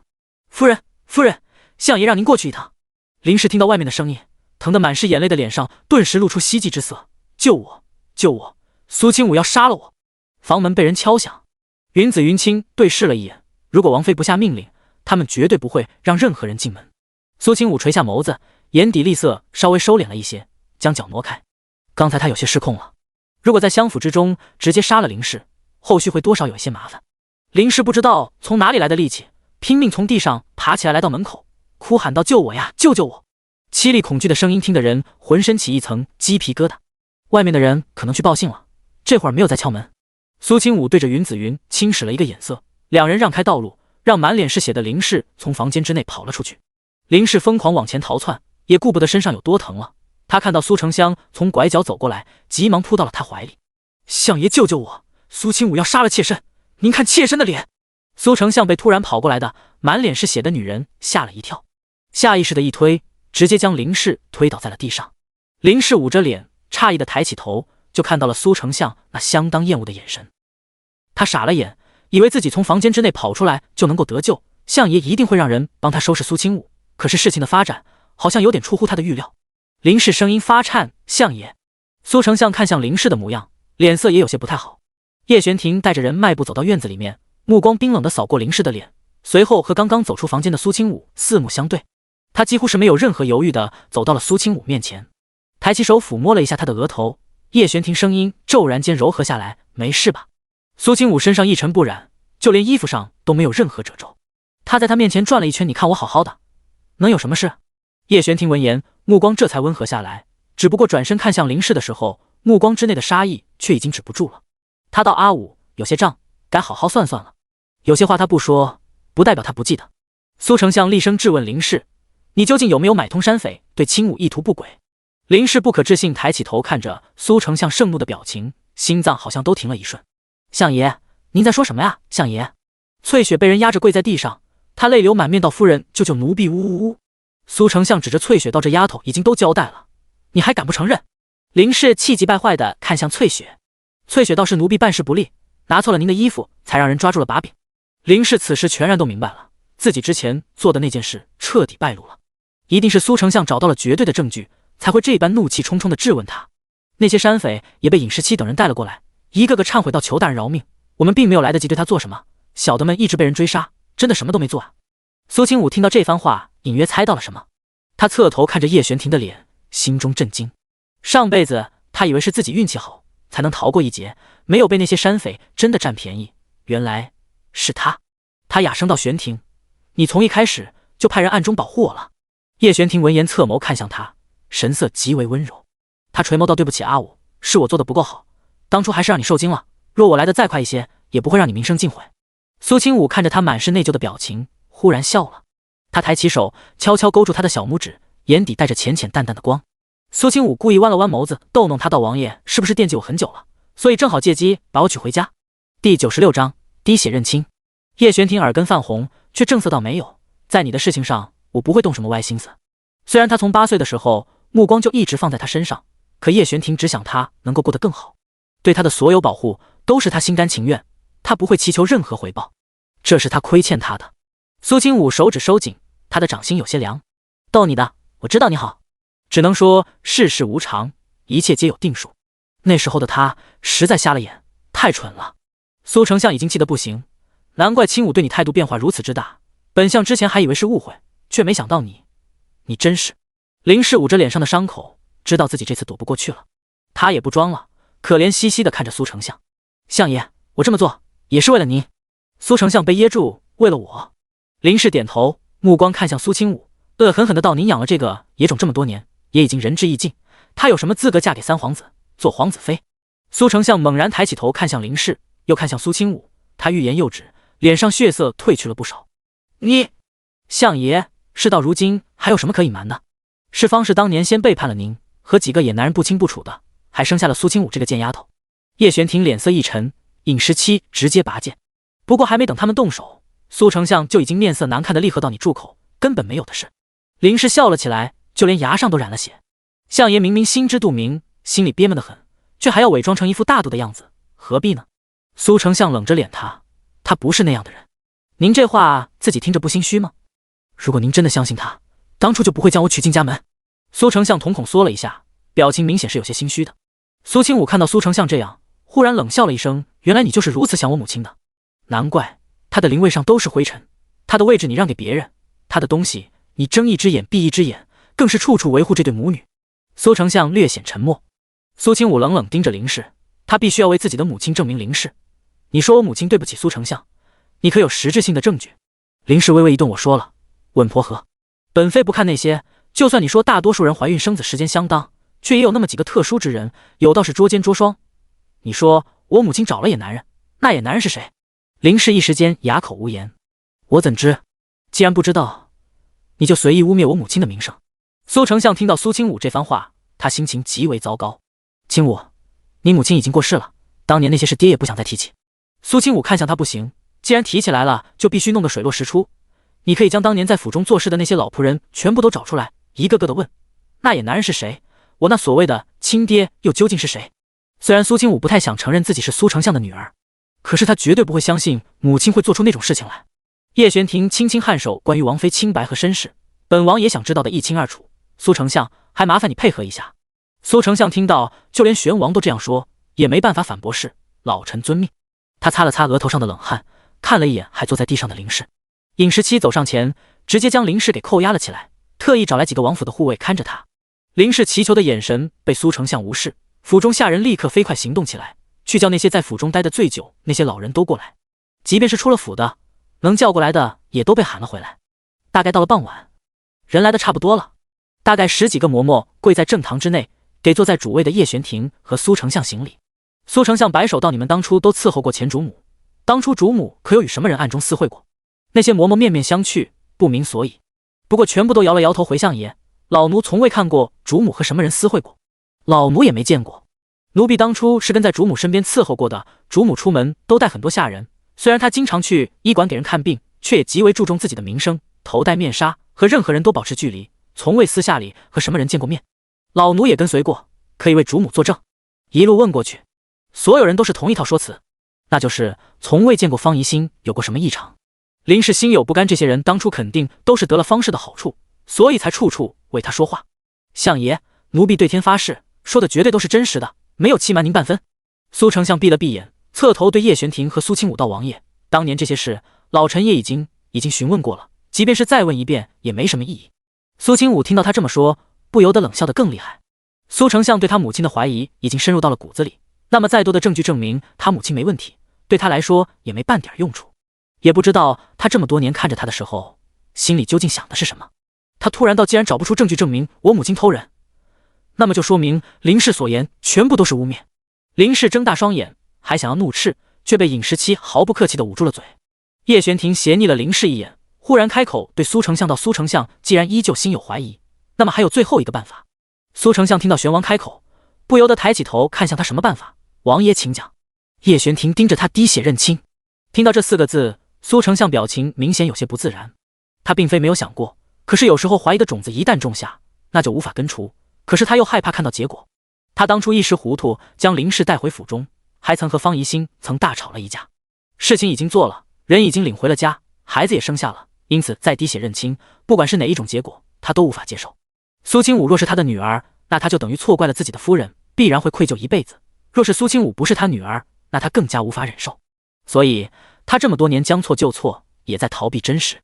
夫人，夫人，相爷让您过去一趟。林氏听到外面的声音，疼得满是眼泪的脸上顿时露出希冀之色。救我，救我！苏清武要杀了我！房门被人敲响，云子云清对视了一眼，如果王妃不下命令，他们绝对不会让任何人进门。苏清武垂下眸子，眼底厉色稍微收敛了一些，将脚挪开。刚才他有些失控了，如果在相府之中直接杀了林氏，后续会多少有一些麻烦。林氏不知道从哪里来的力气，拼命从地上爬起来，来到门口，哭喊道：救我呀，救救我！凄厉恐惧的声音听得人浑身起一层鸡皮疙瘩。外面的人可能去报信了，这会儿没有再敲门。苏清武对着云子云轻使了一个眼色，两人让开道路，让满脸是血的林氏从房间之内跑了出去。林氏疯狂往前逃窜，也顾不得身上有多疼了。他看到苏成香从拐角走过来，急忙扑到了他怀里。相爷救救我，苏清武要杀了妾身，您看妾身的脸。苏成香被突然跑过来的满脸是血的女人吓了一跳，下意识的一推，直接将林氏推倒在了地上。林氏捂着脸，诧异的抬起头，就看到了苏成相那相当厌恶的眼神。他傻了眼，以为自己从房间之内跑出来就能够得救，相爷一定会让人帮他收拾苏清武。可是事情的发展好像有点出乎他的预料。林氏声音发颤：相爷。苏成相看向林氏的模样，脸色也有些不太好。叶玄庭带着人迈步走到院子里面，目光冰冷地扫过林氏的脸，随后和刚刚走出房间的苏清武四目相对。他几乎是没有任何犹豫地走到了苏清武面前，抬起手抚摸了一下他的额头。叶玄庭声音骤然间柔和下来：没事吧？苏清武身上一尘不染，就连衣服上都没有任何褶皱。他在他面前转了一圈，你看我好好的，能有什么事？叶玄庭闻言，目光这才温和下来，只不过转身看向林氏的时候，目光之内的杀意却已经止不住了。他道：阿武，有些账该好好算算了。有些话他不说，不代表他不记得。苏丞相厉声质问林氏：你究竟有没有买通山匪，对清武意图不轨？林氏不可置信抬起头看着苏丞相盛怒的表情，心脏好像都停了一瞬。相爷，您在说什么呀？相爷。翠雪被人压着跪在地上，她泪流满面道：夫人，救救奴婢！呜呜呜！苏丞相指着翠雪道：这丫头已经都交代了，你还敢不承认？林氏气急败坏地看向翠雪，翠雪道：是奴婢办事不力，拿错了您的衣服，才让人抓住了把柄。林氏此时全然都明白了，自己之前做的那件事彻底败露了，一定是苏丞相找到了绝对的证据，才会这般怒气冲冲地质问他。那些山匪也被尹时期等人带了过来，一个个忏悔到求大人饶命，我们并没有来得及对他做什么，小的们一直被人追杀，真的什么都没做啊。苏清武听到这番话，隐约猜到了什么，他侧头看着叶玄庭的脸，心中震惊。上辈子他以为是自己运气好才能逃过一劫，没有被那些山匪真的占便宜，原来是他。他哑声道：玄庭，你从一开始就派人暗中保护我了。叶玄庭闻言侧眸看向他，神色极为温柔。他垂眸道：对不起阿武，是我做的不够好，当初还是让你受惊了，若我来得再快一些，也不会让你名声尽毁。苏清武看着他满是内疚的表情，忽然笑了。他抬起手悄悄勾住他的小拇指，眼底带着浅浅淡淡的光。苏清武故意弯了弯眸子，逗弄他道：王爷是不是惦记我很久了，所以正好借机把我娶回家？第96章滴血认亲。叶玄庭耳根泛红，却正色道：没有，在你的事情上我不会动什么歪心思。虽然他从8岁的时候目光就一直放在他身上，可叶玄庭只想他能够过得更好，对他的所有保护都是他心甘情愿，他不会祈求任何回报，这是他亏欠他的。苏清武手指收紧，他的掌心有些凉。逗你的，我知道你好，只能说世事无常，一切皆有定数。那时候的他实在瞎了眼，太蠢了。苏丞相已经气得不行，难怪青武对你态度变化如此之大，本相之前还以为是误会，却没想到你真是……林氏捂着脸上的伤口，知道自己这次躲不过去了，他也不装了，可怜兮兮地看着苏丞相。相爷，我这么做也是为了您。苏丞相被噎住，为了我。林氏点头，目光看向苏青武，恶狠狠地道：您养了这个野种这么多年，也已经仁至义尽，他有什么资格嫁给三皇子，做皇子妃？苏丞相猛然抬起头看向林氏，又看向苏青武，他欲言又止，脸上血色褪去了不少。你，相爷，事到如今还有什么可隐瞒的？是方氏当年先背叛了您，和几个野男人不清不楚的，还生下了苏青武这个贱丫头。叶玄庭脸色一沉，尹时期直接拔剑。不过还没等他们动手，苏丞相就已经面色难看的厉喝到：你住口，根本没有的事。林氏笑了起来，就连牙上都染了血。相爷明明心知肚明，心里憋闷得很，却还要伪装成一副大度的样子，何必呢？苏丞相冷着脸，他不是那样的人。您这话自己听着不心虚吗？如果您真的相信他，当初就不会将我娶进家门。苏丞相瞳孔缩了一下，表情明显是有些心虚的。苏青武看到苏丞相这样，忽然冷笑了一声：原来你就是如此想我母亲的，难怪他的灵位上都是灰尘，他的位置你让给别人，他的东西你睁一只眼闭一只眼，更是处处维护这对母女。苏丞相略显沉默。苏青武冷冷盯着林氏，他必须要为自己的母亲证明林氏。你说我母亲对不起苏丞相，你可有实质性的证据？林氏微微一顿，我说了，稳婆和。本妃不看那些，就算你说大多数人怀孕生子时间相当，却也有那么几个特殊之人，有道是捉奸捉双。你说我母亲找了野男人，那野男人是谁？林氏一时间哑口无言。我怎知？既然不知道，你就随意污蔑我母亲的名声。苏丞相听到苏青武这番话，他心情极为糟糕。青武，你母亲已经过世了，当年那些事爹也不想再提起。苏青武看向他，不行，既然提起来了，就必须弄个水落石出。你可以将当年在府中做事的那些老仆人全部都找出来，一个个的问，那野男人是谁？我那所谓的亲爹又究竟是谁？虽然苏青武不太想承认自己是苏丞相的女儿，可是他绝对不会相信母亲会做出那种事情来。叶玄庭轻轻颔首，关于王妃清白和身世，本王也想知道的一清二楚。苏丞相，还麻烦你配合一下。苏丞相听到就连玄王都这样说，也没办法反驳，是老臣遵命。他擦了擦额头上的冷汗，看了一眼还坐在地上的林氏。尹时期走上前，直接将林氏给扣押了起来，特意找来几个王府的护卫看着他。林氏祈求的眼神被苏丞相无视，府中下人立刻飞快行动起来，去叫那些在府中待得最久那些老人都过来，即便是出了府的，能叫过来的也都被喊了回来。大概到了傍晚，人来的差不多了，大概10几个嬷嬷跪在正堂之内，给坐在主位的叶玄庭和苏丞相行礼。苏丞相摆手道：你们当初都伺候过前主母，当初主母可有与什么人暗中私会过？那些嬷嬷面面相觑，不明所以，不过全部都摇了摇头，回相爷，老奴从未看过主母和什么人私会过，老奴也没见过。奴婢当初是跟在主母身边伺候过的，主母出门都带很多下人，虽然她经常去医馆给人看病，却也极为注重自己的名声，头戴面纱，和任何人都保持距离，从未私下里和什么人见过面。老奴也跟随过，可以为主母作证。一路问过去，所有人都是同一套说辞，那就是从未见过方怡心有过什么异常。林氏心有不甘，这些人当初肯定都是得了方氏的好处，所以才处处为他说话。相爷，奴婢对天发誓，说的绝对都是真实的，没有欺瞒您半分。苏丞相闭了闭眼，侧头对叶玄庭和苏青武道：王爷，当年这些事，老臣也已经询问过了，即便是再问一遍，也没什么意义。苏青武听到他这么说，不由得冷笑得更厉害。苏丞相对他母亲的怀疑已经深入到了骨子里，那么再多的证据证明他母亲没问题，对他来说也没半点用处。也不知道他这么多年看着他的时候，心里究竟想的是什么。他突然道：既然找不出证据证明我母亲偷人，那么就说明林氏所言全部都是污蔑。林氏睁大双眼，还想要怒斥，却被尹时期毫不客气地捂住了嘴。叶玄庭斜睨了林氏一眼，忽然开口对苏丞相道：苏丞相既然依旧心有怀疑，那么还有最后一个办法。苏丞相听到玄王开口，不由得抬起头看向他：什么办法？王爷请讲。叶玄庭盯着他滴血认亲。听到这4个字，苏丞相表情明显有些不自然。他并非没有想过，可是有时候怀疑的种子一旦种下，那就无法根除，可是他又害怕看到结果。他当初一时糊涂，将林氏带回府中，还曾和方怡心大吵了一架。事情已经做了，人已经领回了家，孩子也生下了，因此再滴血认亲，不管是哪一种结果，他都无法接受。苏青武若是他的女儿，那他就等于错怪了自己的夫人，必然会愧疚一辈子。若是苏青武不是他女儿，那他更加无法忍受。所以他这么多年将错就错，也在逃避真实。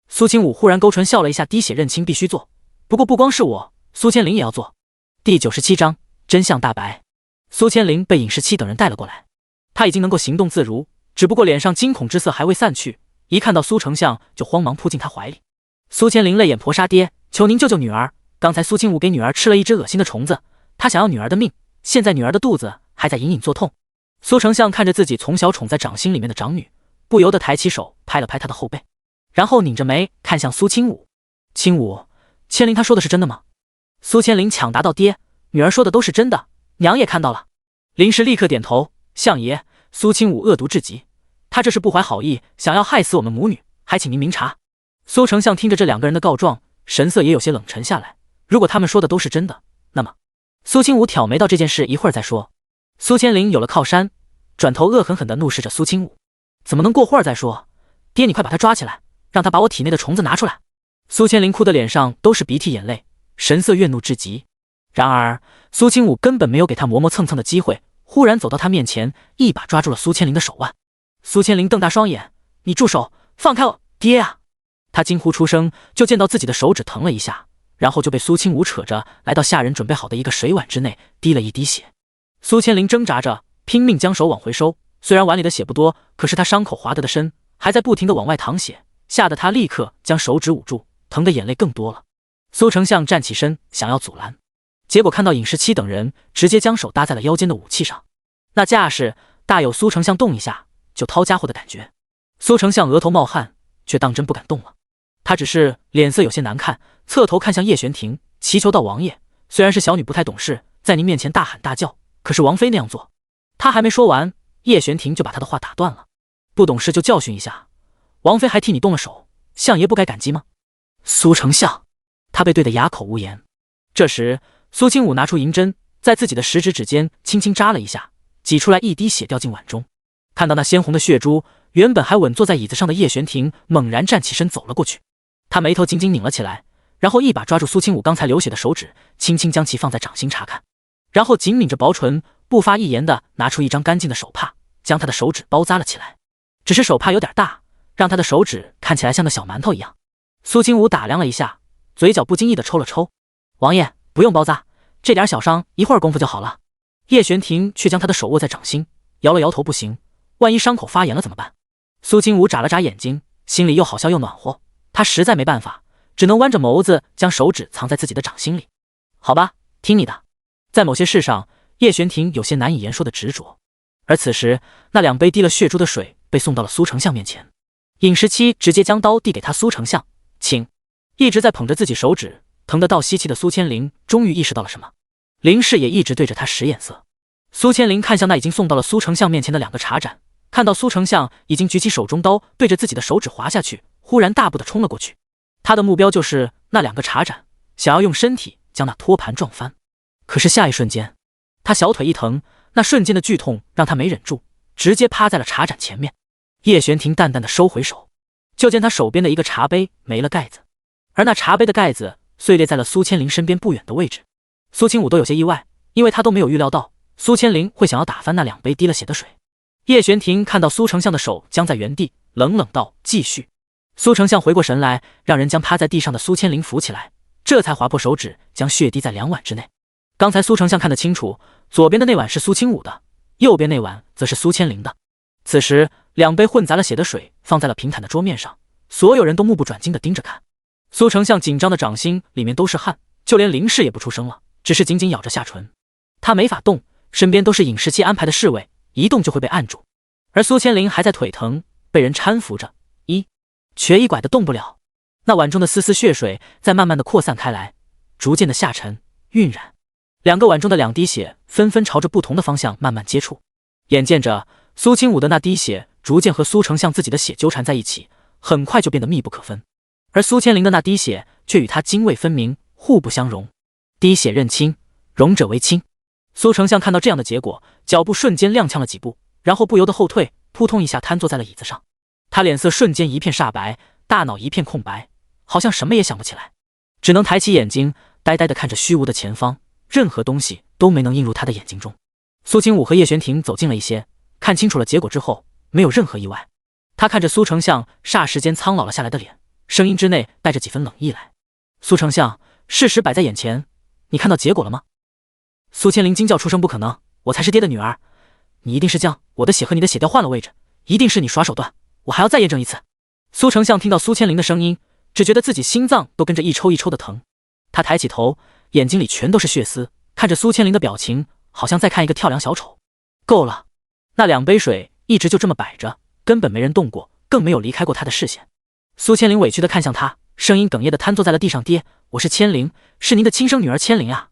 苏清武忽然勾唇笑了一下，滴血认亲必须做，不过不光是我，苏千灵也要做。第97章真相大白。苏千灵被尹时期等人带了过来，他已经能够行动自如，只不过脸上惊恐之色还未散去，一看到苏丞相就慌忙扑进他怀里。苏千灵泪眼婆杀爹，求您救救女儿，刚才苏清武给女儿吃了一只恶心的虫子，他想要女儿的命，现在女儿的肚子还在隐隐作痛。苏丞相看着自己从小宠在掌心里面的长女，不由得抬起手拍了拍她的后背，然后拧着眉看向苏清武。清武，千灵她说的是真的吗？苏千灵抢答道，爹，女儿说的都是真的，娘也看到了。林氏立刻点头，相爷，苏清武恶毒至极，他这是不怀好意，想要害死我们母女，还请您明察。苏丞相听着这两个人的告状，神色也有些冷沉下来。如果他们说的都是真的，那么苏清武挑眉道，这件事一会儿再说。苏千灵有了靠山，转头恶狠狠地怒视着苏清武，怎么能过会儿再说？爹，你快把他抓起来，让他把我体内的虫子拿出来。苏千灵哭得脸上都是鼻涕眼泪，神色怨怒至极。然而苏清武根本没有给他磨磨蹭蹭的机会，忽然走到他面前，一把抓住了苏千灵的手腕。苏千灵瞪大双眼，你住手，放开我，爹啊！他惊呼出声，就见到自己的手指疼了一下，然后就被苏清武扯着来到下人准备好的一个水碗之内，滴了一滴血。苏千灵挣扎着拼命将手往回收，虽然碗里的血不多，可是他伤口划得的深，还在不停地往外淌血，吓得他立刻将手指捂住，疼的眼泪更多了。苏丞相站起身想要阻拦，结果看到尹时期等人直接将手搭在了腰间的武器上，那架势大有苏丞相动一下就掏家伙的感觉。苏丞相额头冒汗，却当真不敢动了，他只是脸色有些难看，侧头看向叶玄庭，祈求道，王爷，虽然是小女不太懂事，在您面前大喊大叫，可是王妃那样做。他还没说完，叶玄庭就把他的话打断了，不懂事就教训一下，王妃还替你动了手，相爷不该感激吗？苏丞相，他被对得哑口无言。这时苏清武拿出银针，在自己的食指间轻轻扎了一下，挤出来一滴血掉进碗中。看到那鲜红的血珠，原本还稳坐在椅子上的叶玄庭猛然站起身走了过去，他眉头紧紧拧了起来，然后一把抓住苏清武刚才流血的手指，轻轻将其放在掌心查看，然后紧抿着薄唇，不发一言地拿出一张干净的手帕，将他的手指包扎了起来。只是手帕有点大，让他的手指看起来像个小馒头一样。苏清武打量了一下，嘴角不经意地抽了抽，王爷不用包扎，这点小伤一会儿功夫就好了。叶玄庭却将他的手握在掌心，摇了摇头，不行，万一伤口发炎了怎么办？苏清武眨了眨眼睛，心里又好笑又暖和，他实在没办法，只能弯着眸子将手指藏在自己的掌心里。好吧，听你的。在某些事上，叶玄庭有些难以言说的执着。而此时那两杯滴了血珠的水被送到了苏丞相面前，尹时期直接将刀递给他，苏丞相请。一直在捧着自己手指疼得倒吸气的苏千灵终于意识到了什么，林氏也一直对着他使眼色。苏千灵看向那已经送到了苏丞相面前的两个茶盏，看到苏丞相已经举起手中刀对着自己的手指划下去，忽然大步地冲了过去。他的目标就是那两个茶盏，想要用身体将那托盘撞翻。可是下一瞬间他小腿一疼，那瞬间的剧痛让他没忍住，直接趴在了茶盏前面。叶玄庭淡淡的收回手，就见他手边的一个茶杯没了盖子，而那茶杯的盖子碎裂在了苏千灵身边不远的位置。苏清武都有些意外，因为他都没有预料到苏千灵会想要打翻那两杯滴了血的水。叶玄庭看到苏丞相的手僵在原地，冷冷道，继续。苏丞相回过神来，让人将趴在地上的苏千灵扶起来，这才划破手指将血滴在两碗之内。刚才苏丞相看得清楚，左边的那碗是苏清武的，右边那碗则是苏千灵的。此时两杯混杂了血的水放在了平坦的桌面上，所有人都目不转睛地盯着看。苏丞相紧张的掌心里面都是汗，就连林氏也不出声了，只是紧紧咬着下唇。他没法动，身边都是尹时期安排的侍卫，一动就会被按住。而苏千灵还在腿疼，被人搀扶着，瘸一拐的动不了。那碗中的丝丝血水在慢慢的扩散开来，逐渐的下沉晕染。两个碗中的两滴血纷纷朝着不同的方向慢慢接触。眼见着苏清武的那滴血逐渐和苏丞相自己的血纠缠在一起，很快就变得密不可分。而苏千灵的那滴血却与他泾渭分明，互不相容。滴血认亲，容者为亲。苏丞相看到这样的结果，脚步瞬间踉跄了几步，然后不由得后退，扑通一下瘫坐在了椅子上。他脸色瞬间一片煞白，大脑一片空白，好像什么也想不起来，只能抬起眼睛呆呆地看着虚无的前方，任何东西都没能映入他的眼睛中。苏清武和叶玄庭走近了一些，看清楚了结果之后，没有任何意外。他看着苏丞相霎时间苍老了下来的脸，声音之内带着几分冷意来。苏丞相，事实摆在眼前，你看到结果了吗？苏千灵惊叫出声，不可能，我才是爹的女儿，你一定是将我的血和你的血调换了位置，一定是你耍手段，我还要再验证一次。苏丞相听到苏千灵的声音，只觉得自己心脏都跟着一抽一抽的疼。他抬起头，眼睛里全都是血丝，看着苏千灵的表情，好像在看一个跳梁小丑。够了，那2杯水一直就这么摆着，根本没人动过，更没有离开过他的视线。苏千灵委屈地看向他，声音哽咽地瘫坐在了地上。爹，我是千灵，是您的亲生女儿千灵啊，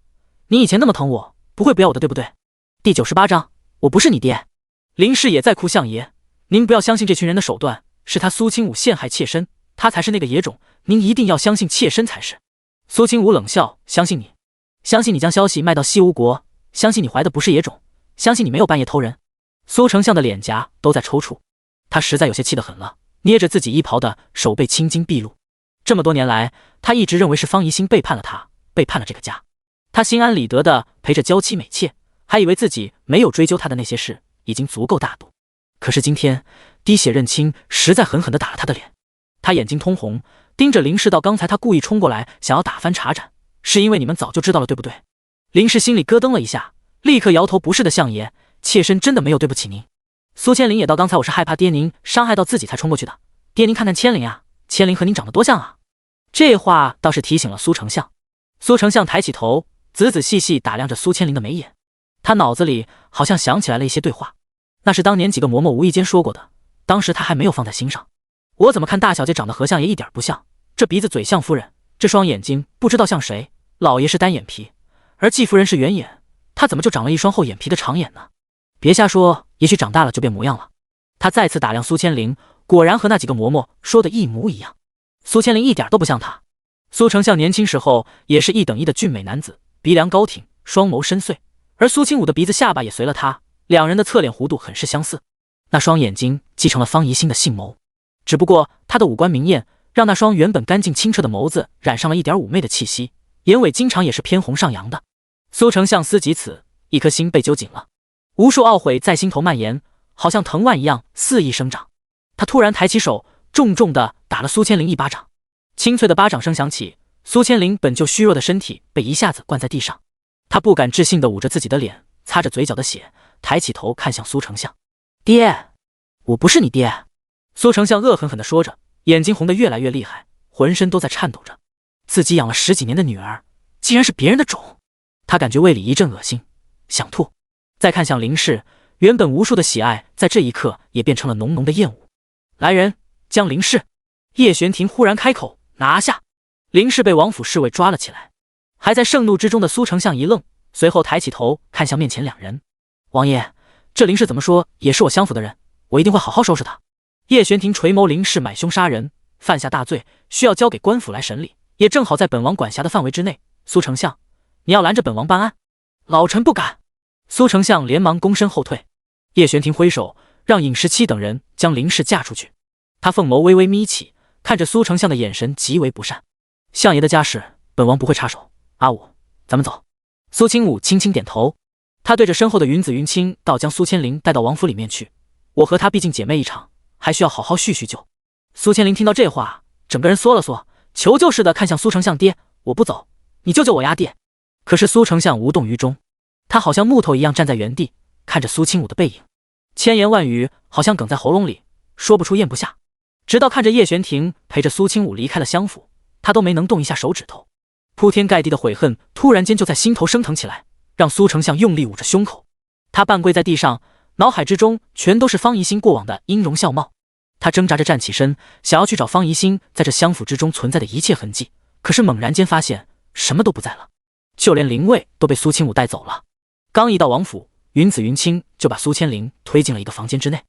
您以前那么疼我，不会不要我的对不对？第98章，我不是你爹。林氏也在哭，相爷，您不要相信这群人的手段，是他苏清武陷害妾身，他才是那个野种，您一定要相信妾身才是。苏清武冷笑，相信你？相信你将消息卖到西吴国，相信你怀的不是野种，相信你没有半夜偷人。苏丞相的脸颊都在抽搐，他实在有些气得很了，捏着自己衣袍的手背青筋毕露。这么多年来，他一直认为是方怡心背叛了他，背叛了这个家。他心安理得地陪着娇妻美妾，还以为自己没有追究他的那些事已经足够大度。可是今天滴血认亲，实在狠狠地打了他的脸。他眼睛通红，盯着林氏道：刚才他故意冲过来想要打翻茶盏，是因为你们早就知道了对不对？林氏心里咯噔了一下，立刻摇头：不是的，相爷，妾身真的没有对不起您。苏千灵也道：刚才我是害怕爹您伤害到自己才冲过去的，爹您看看千灵啊，千灵和您长得多像啊。这话倒是提醒了苏丞相。苏丞相抬起头，仔仔细细打量着苏千灵的眉眼，他脑子里好像想起来了一些对话，那是当年几个嬷嬷无意间说过的，当时他还没有放在心上。我怎么看大小姐长得和相爷一点不像，这鼻子嘴像夫人，这双眼睛不知道像谁，老爷是单眼皮，而季夫人是圆眼，她怎么就长了一双厚眼皮的长眼呢？别瞎说，也许长大了就变模样了。他再次打量苏千灵，果然和那几个嬷嬷说的一模一样。苏千灵一点都不像他。苏丞相年轻时候也是一等一的俊美男子，鼻梁高挺，双眸深邃，而苏清武的鼻子下巴也随了他，两人的侧脸弧度很是相似。那双眼睛继承了方怡心的杏眸，只不过他的五官明艳，让那双原本干净清澈的眸子染上了一点妩媚的气息，眼尾经常也是偏红上扬的。苏丞相思及此，一颗心被揪紧了，无数懊悔在心头蔓延，好像藤蔓一样肆意生长。他突然抬起手，重重地打了苏千灵一巴掌。清脆的巴掌声响起，苏千灵本就虚弱的身体被一下子灌在地上。他不敢置信地捂着自己的脸，擦着嘴角的血，抬起头看向苏丞相：爹，我不是你爹。苏丞相恶狠狠地说着，眼睛红得越来越厉害，浑身都在颤抖着。自己养了10几年的女儿，竟然是别人的种。他感觉胃里一阵恶心，想吐。再看向林氏，原本无数的喜爱在这一刻也变成了浓浓的厌恶。来人，将林氏。叶玄庭忽然开口：拿下！林氏被王府侍卫抓了起来。还在盛怒之中的苏丞相一愣，随后抬起头看向面前两人：王爷，这林氏怎么说也是我相府的人，我一定会好好收拾他。叶玄庭垂眸：林氏买凶杀人，犯下大罪，需要交给官府来审理，也正好在本王管辖的范围之内。苏丞相，你要拦着本王办案？老臣不敢。苏丞相连忙躬身后退。叶玄庭挥手让尹17等人将林氏架出去。他凤眸微微眯起，看着苏丞相的眼神极为不善。相爷的家事，本王不会插手。阿武，咱们走。苏清武轻轻点头，他对着身后的云子云清道：将苏千灵带到王府里面去，我和她毕竟姐妹一场，还需要好好叙叙旧。苏千灵听到这话，整个人缩了缩，求救似的看向苏丞相：爹，我不走，你救救我呀，爹。可是苏丞相无动于衷，他好像木头一样站在原地，看着苏清武的背影，千言万语好像哽在喉咙里，说不出咽不下。直到看着叶玄庭陪着苏清武离开了襄府，他都没能动一下手指头。铺天盖地的悔恨突然间就在心头升腾起来，让苏丞相用力捂着胸口。他半跪在地上，脑海之中全都是方怡心过往的音容笑貌。他挣扎着站起身，想要去找方怡心在这襄府之中存在的一切痕迹，可是猛然间发现什么都不在了，就连灵位都被苏清武带走了。刚一到王府，云子云清就把苏千灵推进了一个房间之内。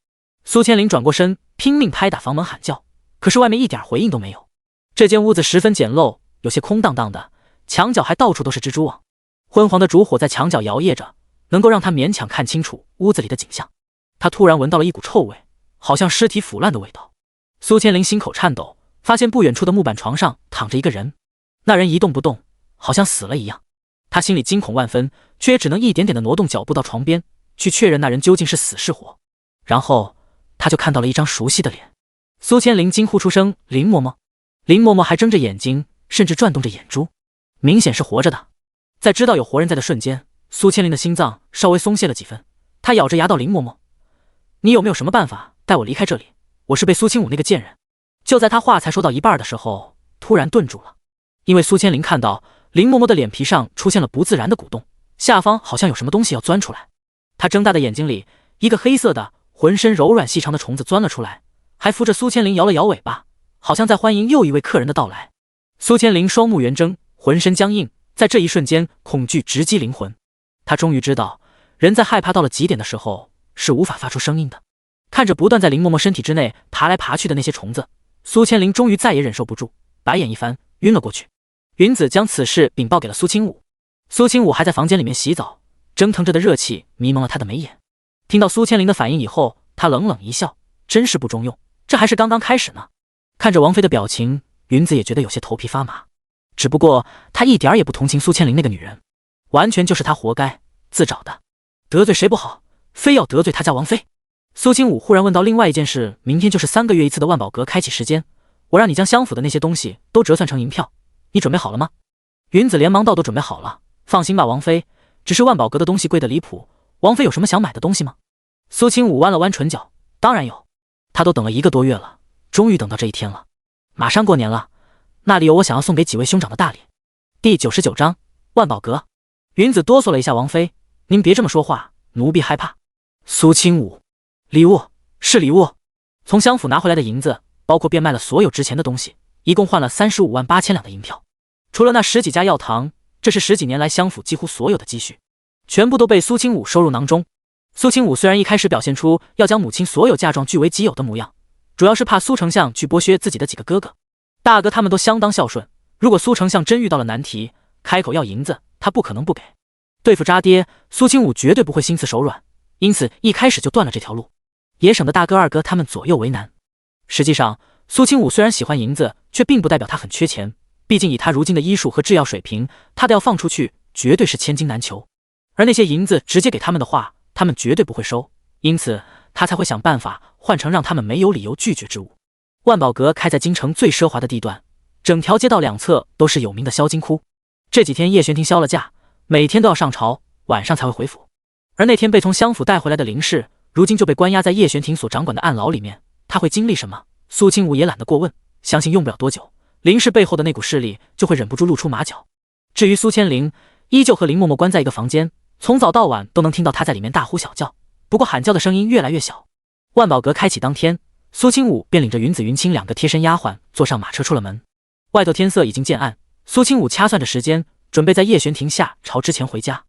苏千灵转过身，拼命拍打房门喊叫，可是外面一点回应都没有。这间屋子十分简陋，有些空荡荡的，墙角还到处都是蜘蛛网，昏黄的烛火在墙角摇曳着，能够让他勉强看清楚屋子里的景象。他突然闻到了一股臭味，好像尸体腐烂的味道。苏千灵心口颤抖，发现不远处的木板床上躺着一个人，那人一动不动，好像死了一样。他心里惊恐万分，却也只能一点点的挪动脚步到床边，去确认那人究竟是死是活。然后他就看到了一张熟悉的脸，苏千灵惊呼出声：“林嬷嬷！”林嬷嬷还睁着眼睛，甚至转动着眼珠，明显是活着的。在知道有活人在的瞬间，苏千灵的心脏稍微松懈了几分。她咬着牙道：“林嬷嬷，你有没有什么办法带我离开这里？我是被苏清武那个贱人。”就在她话才说到一半的时候，突然顿住了，因为苏千灵看到林嬷嬷的脸皮上出现了不自然的鼓动，下方好像有什么东西要钻出来。她睁大的眼睛里，一个黑色的、浑身柔软细长的虫子钻了出来，还扶着苏千灵摇了摇尾巴，好像在欢迎又一位客人的到来。苏千灵双目圆睁，浑身僵硬，在这一瞬间，恐惧直击灵魂。她终于知道，人在害怕到了极点的时候是无法发出声音的。看着不断在林嬷嬷身体之内爬来爬去的那些虫子，苏千灵终于再也忍受不住，白眼一翻，晕了过去。云子将此事禀报给了苏清武。苏清武还在房间里面洗澡，蒸腾着的热气迷蒙了他的眉眼。听到苏千灵的反应以后，他冷冷一笑，真是不中用，这还是刚刚开始呢。看着王妃的表情，云子也觉得有些头皮发麻。只不过他一点也不同情苏千灵那个女人，完全就是她活该，自找的。得罪谁不好，非要得罪他家王妃。苏清武忽然问到另外一件事，明天就是3个月一次的万宝阁开启时间，我让你将相府的那些东西都折算成银票，你准备好了吗？云子连忙道：都准备好了，放心吧王妃，只是万宝阁的东西贵得离谱，王妃有什么想买的东西吗？苏清武弯了弯唇角，当然有，他都等了1个多月了，终于等到这一天了。马上过年了，那里有我想要送给几位兄长的大礼。第99章万宝阁。云子哆嗦了一下，王妃，您别这么说话，奴婢害怕。苏清武，礼物是礼物，从相府拿回来的银子，包括变卖了所有值钱的东西，一共换了35万8千两的银票。除了那10几家药堂，这是10几年来相府几乎所有的积蓄，全部都被苏清武收入囊中。苏清武虽然一开始表现出要将母亲所有嫁妆据为己有的模样，主要是怕苏丞相去剥削自己的几个哥哥。大哥他们都相当孝顺，如果苏丞相真遇到了难题，开口要银子，他不可能不给。对付渣爹，苏清武绝对不会心慈手软，因此一开始就断了这条路，也省得大哥二哥他们左右为难。实际上，苏清武虽然喜欢银子，却并不代表他很缺钱，毕竟以他如今的医术和制药水平，他的要放出去绝对是千金难求。而那些银子直接给他们的话，他们绝对不会收，因此他才会想办法换成让他们没有理由拒绝之物。万宝阁开在京城最奢华的地段，整条街道两侧都是有名的销金窟。这几天叶玄庭销了假，每天都要上朝，晚上才会回府。而那天被从相府带回来的林氏，如今就被关押在叶玄庭所掌管的暗牢里面，他会经历什么？苏清武也懒得过问，相信用不了多久，林氏背后的那股势力就会忍不住露出马脚。至于苏千灵，依旧和林嬷嬷关在一个房间，从早到晚都能听到她在里面大呼小叫，不过喊叫的声音越来越小。万宝阁开启当天，苏清武便领着云子云清2个贴身丫鬟坐上马车出了门。外头天色已经渐暗，苏清武掐算着时间，准备在叶玄庭下朝之前回家。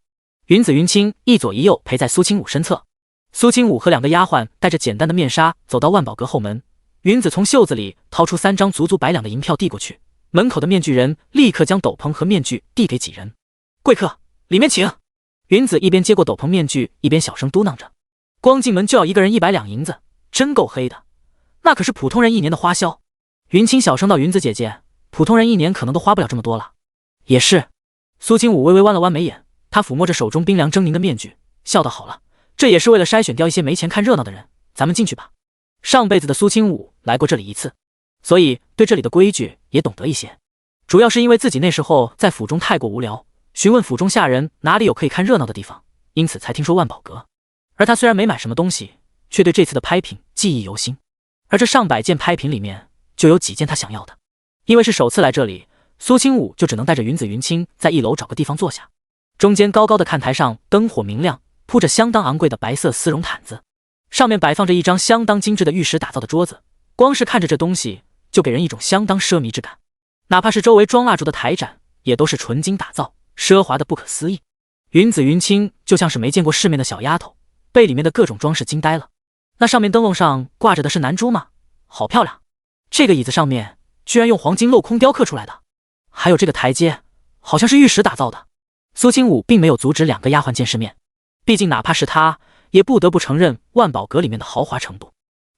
云子云清一左一右陪在苏清武身侧。苏清武和2个丫鬟带着简单的面纱走到万宝阁后门，云子从袖子里掏出3张足足100两的银票递过去，门口的面具人立刻将斗篷和面具递给几人。贵客，里面请。云子一边接过斗篷面具，一边小声嘟囔着，光进门就要1个人100两银子，真够黑的，那可是普通人1年的花销。云清小声道：云子姐姐，普通人1年可能都花不了这么多了。也是。苏清武微微弯了弯眉眼，他抚摸着手中冰凉狰狞的面具，笑道：好了，这也是为了筛选掉一些没钱看热闹的人，咱们进去吧。上辈子的苏清武来过这里1次，所以对这里的规矩也懂得一些，主要是因为自己那时候在府中太过无聊，询问府中下人哪里有可以看热闹的地方，因此才听说万宝阁。而他虽然没买什么东西，却对这次的拍品记忆犹新，而这上百件拍品里面就有几件他想要的。因为是首次来这里，苏清武就只能带着云子云清在1楼找个地方坐下。中间高高的看台上灯火明亮，铺着相当昂贵的白色丝绒毯子，上面摆放着一张相当精致的玉石打造的桌子，光是看着这东西就给人一种相当奢靡之感。哪怕是周围装蜡烛的台盏，也都是纯金打造，奢华的不可思议。云子云清就像是没见过世面的小丫头，被里面的各种装饰惊呆了。那上面灯笼上挂着的是南珠吗？好漂亮！这个椅子上面居然用黄金镂空雕刻出来的，还有这个台阶好像是玉石打造的。苏清武并没有阻止2个丫鬟见世面，毕竟哪怕是他也不得不承认万宝阁里面的豪华程度。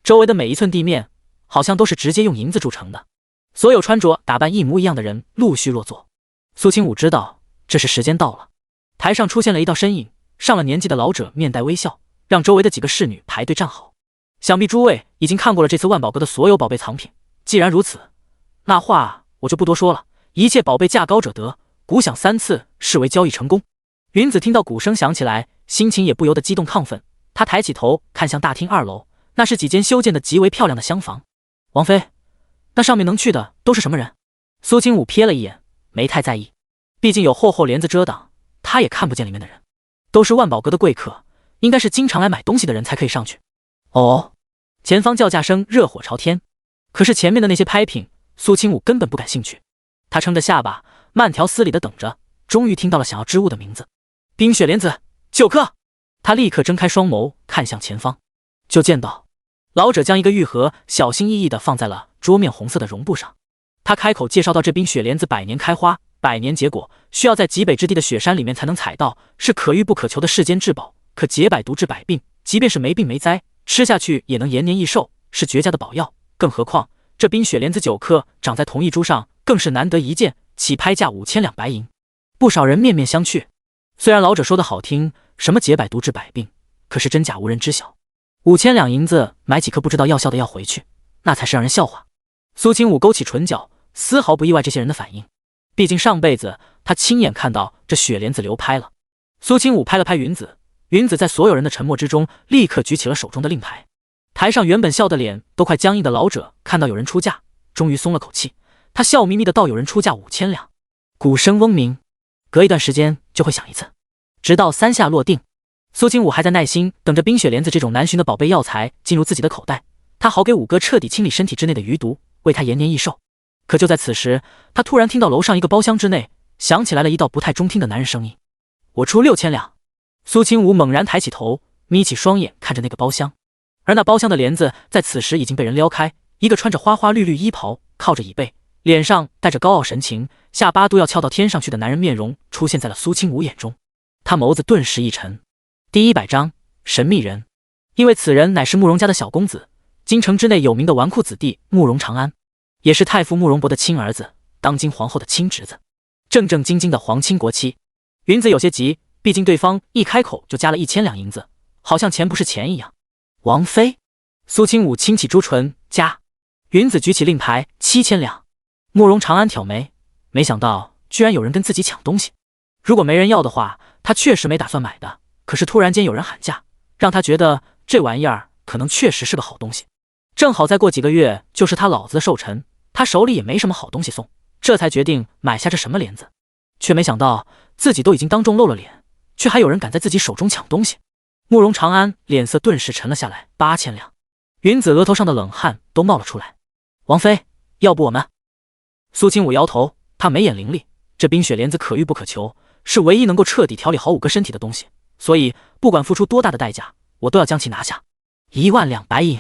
周围的每一寸地面好像都是直接用银子铸成的，所有穿着打扮一模一样的人陆续落座。苏清武知道这是时间到了，台上出现了一道身影，上了年纪的老者面带微笑，让周围的几个侍女排队站好。想必诸位已经看过了这次万宝阁的所有宝贝藏品。既然如此，那话我就不多说了。一切宝贝价高者得，鼓响3次，视为交易成功。云子听到鼓声响起来，心情也不由得激动亢奋。他抬起头看向大厅2楼，那是几间修建的极为漂亮的厢房。王妃，那上面能去的都是什么人？苏清武瞥了一眼，没太在意，毕竟有厚厚帘子遮挡，他也看不见里面的人。都是万宝阁的贵客，应该是经常来买东西的人才可以上去。哦，前方叫价声热火朝天，可是前面的那些拍品，苏清武根本不感兴趣。他撑着下巴，慢条斯理地等着，终于听到了想要之物的名字：冰雪莲子9颗。他立刻睁开双眸，看向前方，就见到老者将一个玉盒小心翼翼地放在了桌面红色的绒布上。他开口介绍到，这冰雪莲子100年开花，100年结果，需要在极北之地的雪山里面才能采到，是可遇不可求的世间至宝，可解百毒治百病，即便是没病没灾，吃下去也能延年益寿，是绝佳的宝药。更何况这冰雪莲子9颗长在同一株上，更是难得一见，起拍价5000两白银。不少人面面相觑。虽然老者说的好听，什么解百毒治百病，可是真假无人知晓。5000两银子买几颗不知道药效的药回去，那才是让人笑话。苏清武勾起唇角，丝毫不意外这些人的反应，毕竟上辈子他亲眼看到这雪莲子流拍了。苏清武拍了拍云子，云子在所有人的沉默之中，立刻举起了手中的令牌。台上原本笑得脸都快僵硬的老者看到有人出价，终于松了口气。他笑眯眯的道：“有人出价5000两。”鼓声嗡鸣，隔一段时间就会响一次，直到3下落定。苏清武还在耐心等着冰雪莲子这种难寻的宝贝药材进入自己的口袋，他好给五哥彻底清理身体之内的余毒，为他延年益寿。可就在此时，他突然听到楼上一个包厢之内响起来了一道不太中听的男人声音：“我出6000两。”苏清武猛然抬起头，眯起双眼看着那个包厢，而那包厢的帘子在此时已经被人撩开，一个穿着花花绿绿衣袍，靠着椅背，脸上带着高傲神情，下巴都要翘到天上去的男人面容出现在了苏清武眼中。他眸子顿时一沉。第100章神秘人。因为此人乃是慕容家的小公子，京城之内有名的纨绔子弟慕容长安，也是太傅慕容博的亲儿子，当今皇后的亲侄子，正正经经的皇亲国戚。云子有些急，毕竟对方一开口就加了1000两银子，好像钱不是钱一样。王妃。苏清武轻启朱唇，加。云子举起令牌，7000两。慕容长安挑眉，没想到居然有人跟自己抢东西。如果没人要的话，他确实没打算买的，可是突然间有人喊价，让他觉得这玩意儿可能确实是个好东西。正好再过几个月就是他老子的寿辰，他手里也没什么好东西送，这才决定买下这什么帘子。却没想到自己都已经当众露了脸，却还有人敢在自己手中抢东西。慕容长安脸色顿时沉了下来，8000两。云子额头上的冷汗都冒了出来。王妃，要不我们……苏清武摇头，他眉眼伶俐，这冰雪莲子可遇不可求，是唯一能够彻底调理好五哥身体的东西，所以不管付出多大的代价，我都要将其拿下。1万两白银。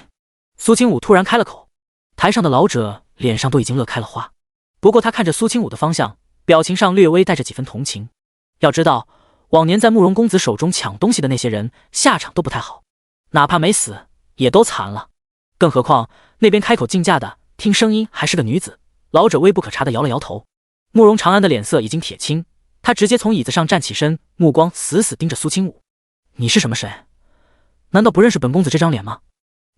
苏清武突然开了口，台上的老者脸上都已经乐开了花，不过他看着苏清武的方向，表情上略微带着几分同情。要知道，往年在慕容公子手中抢东西的那些人，下场都不太好，哪怕没死，也都残了。更何况那边开口竞价的，听声音还是个女子。老者微不可察地摇了摇头。慕容长安的脸色已经铁青，他直接从椅子上站起身，目光死死盯着苏清武。你是什么谁？难道不认识本公子这张脸吗？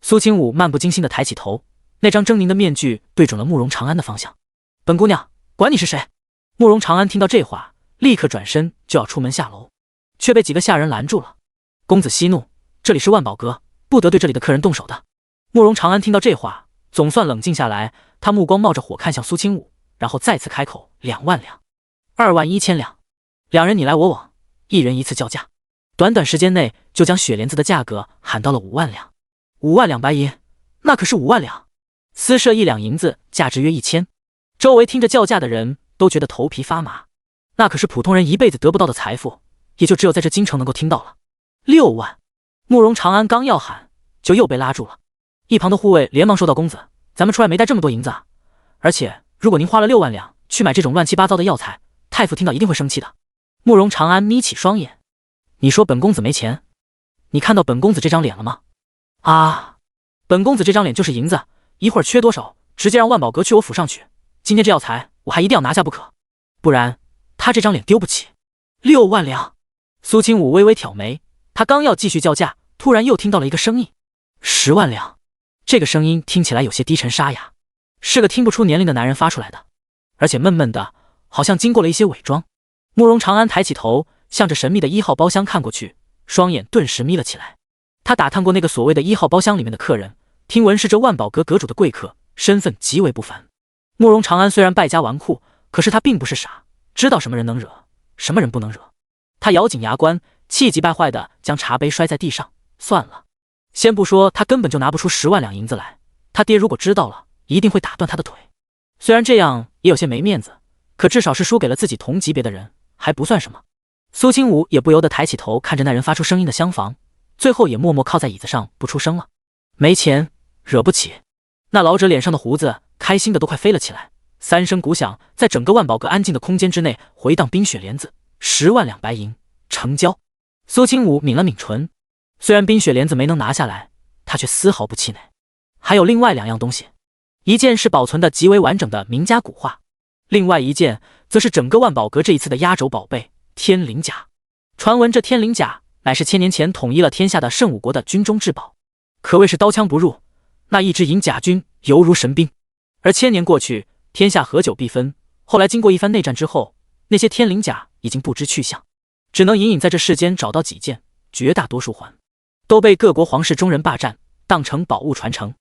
苏清武漫不经心地抬起头，那张狰狞的面具对准了慕容长安的方向。本姑娘，管你是谁！慕容长安听到这话，立刻转身就要出门下楼，却被几个下人拦住了。公子息怒，这里是万宝阁，不得对这里的客人动手的。慕容长安听到这话，总算冷静下来，他目光冒着火看向苏清武，然后再次开口：2万两，21000两。两人你来我往，一人一次叫价，短短时间内就将雪莲子的价格喊到了5万两。5万两白银，那可是5万两，私设1两银子，价值约1000。周围听着叫价的人都觉得头皮发麻，那可是普通人一辈子得不到的财富，也就只有在这京城能够听到了。6万。慕容长安刚要喊，就又被拉住了。一旁的护卫连忙说道：“公子，咱们出来没带这么多银子啊，而且如果您花了6万两去买这种乱七八糟的药材，太傅听到一定会生气的。”慕容长安眯起双眼：“你说本公子没钱？你看到本公子这张脸了吗？啊，本公子这张脸就是银子，一会儿缺多少，直接让万宝阁去我府上取。今天这药材我还一定要拿下不可，不然他这张脸丢不起。6万两。”苏清武微微挑眉，他刚要继续叫价，突然又听到了一个声音：“ 10万两，这个声音听起来有些低沉沙哑，是个听不出年龄的男人发出来的，而且闷闷的，好像经过了一些伪装。慕容长安抬起头，向着神秘的1号包厢看过去，双眼顿时眯了起来。他打探过那个所谓的1号包厢里面的客人，听闻是这万宝阁阁主的贵客，身份极为不凡。慕容长安虽然败家纨绔，可是他并不是傻，知道什么人能惹，什么人不能惹。他咬紧牙关，气急败坏地将茶杯摔在地上。算了，先不说他根本就拿不出10万两银子来，他爹如果知道了，一定会打断他的腿。虽然这样也有些没面子，可至少是输给了自己同级别的人，还不算什么。苏清武也不由得抬起头看着那人发出声音的厢房，最后也默默靠在椅子上不出声了。没钱惹不起。那老者脸上的胡子开心的都快飞了起来，三声鼓响在整个万宝阁安静的空间之内回荡。冰雪莲子10万两白银，成交。苏清武抿了抿唇，虽然冰雪莲子没能拿下来，他却丝毫不气馁。还有另外2样东西，一件是保存的极为完整的名家古画，另外一件则是整个万宝阁这一次的压轴宝贝天灵甲。传闻这天灵甲乃是1000年前统一了天下的圣武国的军中至宝，可谓是刀枪不入，那一支银甲军犹如神兵。而1000年过去，天下合久必分，后来经过一番内战之后，那些天灵甲已经不知去向，只能隐隐在这世间找到几件，绝大多数都被各国皇室中人霸占，当成宝物传承，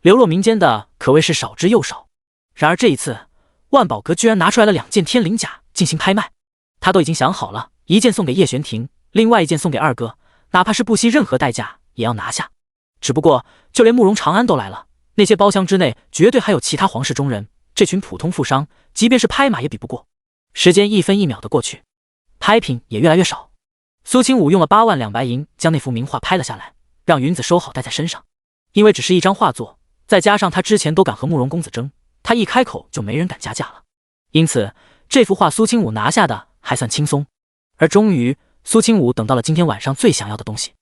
流落民间的可谓是少之又少。然而这一次，万宝阁居然拿出来了2件天灵甲进行拍卖，他都已经想好了，一件送给叶玄庭，另外一件送给二哥，哪怕是不惜任何代价也要拿下。只不过就连慕容长安都来了，那些包厢之内绝对还有其他皇室中人，这群普通富商即便是拍马也比不过。时间一分一秒的过去，拍品也越来越少。苏清武用了8万两白银将那幅名画拍了下来，让云子收好带在身上。因为只是一张画作，再加上他之前都敢和慕容公子争，他一开口就没人敢加价了，因此这幅画苏清武拿下的还算轻松。而终于苏清武等到了今天晚上最想要的东西。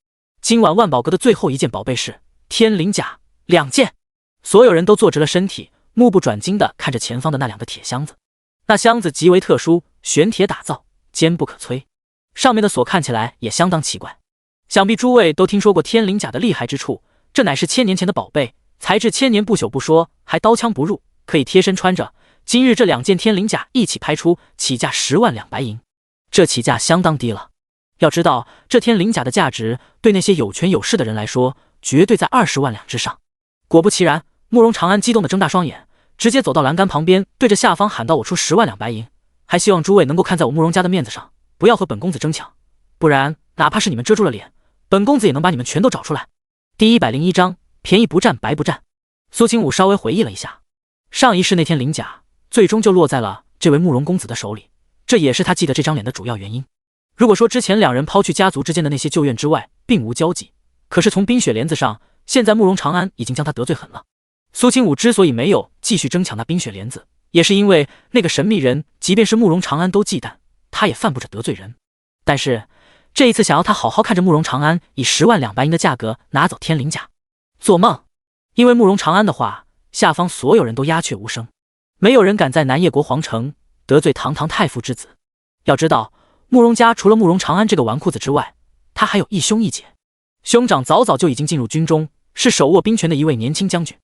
今晚万宝阁的最后一件宝贝是天灵甲2件。所有人都坐直了身体，目不转睛地看着前方的那2个铁箱子。那箱子极为特殊，玄铁打造，坚不可摧，上面的锁看起来也相当奇怪。想必诸位都听说过天灵甲的厉害之处，这乃是1000年前的宝贝，材质1000年不朽不说，还刀枪不入，可以贴身穿着。今日这2件天灵甲一起拍出，起价10万两白银，这起价相当低了。要知道这天灵甲的价值对那些有权有势的人来说，绝对在20万两之上。果不其然，慕容长安激动地睁大双眼，直接走到栏杆旁边，对着下方喊道：“我出10万两白银，还希望诸位能够看在我慕容家的面子上，不要和本公子争抢，不然哪怕是你们遮住了脸，本公子也能把你们全都找出来。”第101章，便宜不占白不占。苏清武稍微回忆了一下，上一世那天灵甲最终就落在了这位慕容公子的手里，这也是他记得这张脸的主要原因。如果说之前2人抛去家族之间的那些旧怨之外并无交集，可是从冰雪莲子上，现在慕容长安已经将他得罪狠了。苏清武之所以没有继续争抢那冰雪莲子，也是因为那个神秘人即便是慕容长安都忌惮，他也犯不着得罪人。但是这一次想要他好好看着慕容长安以10万两白银的价格拿走天灵甲，做梦！因为慕容长安的话，下方所有人都鸦雀无声，没有人敢在南叶国皇城得罪堂堂太傅之子。要知道慕容家除了慕容长安这个纨绔子之外，他还有一兄一姐，兄长早早就已经进入军中，是手握兵权的一位年轻将军，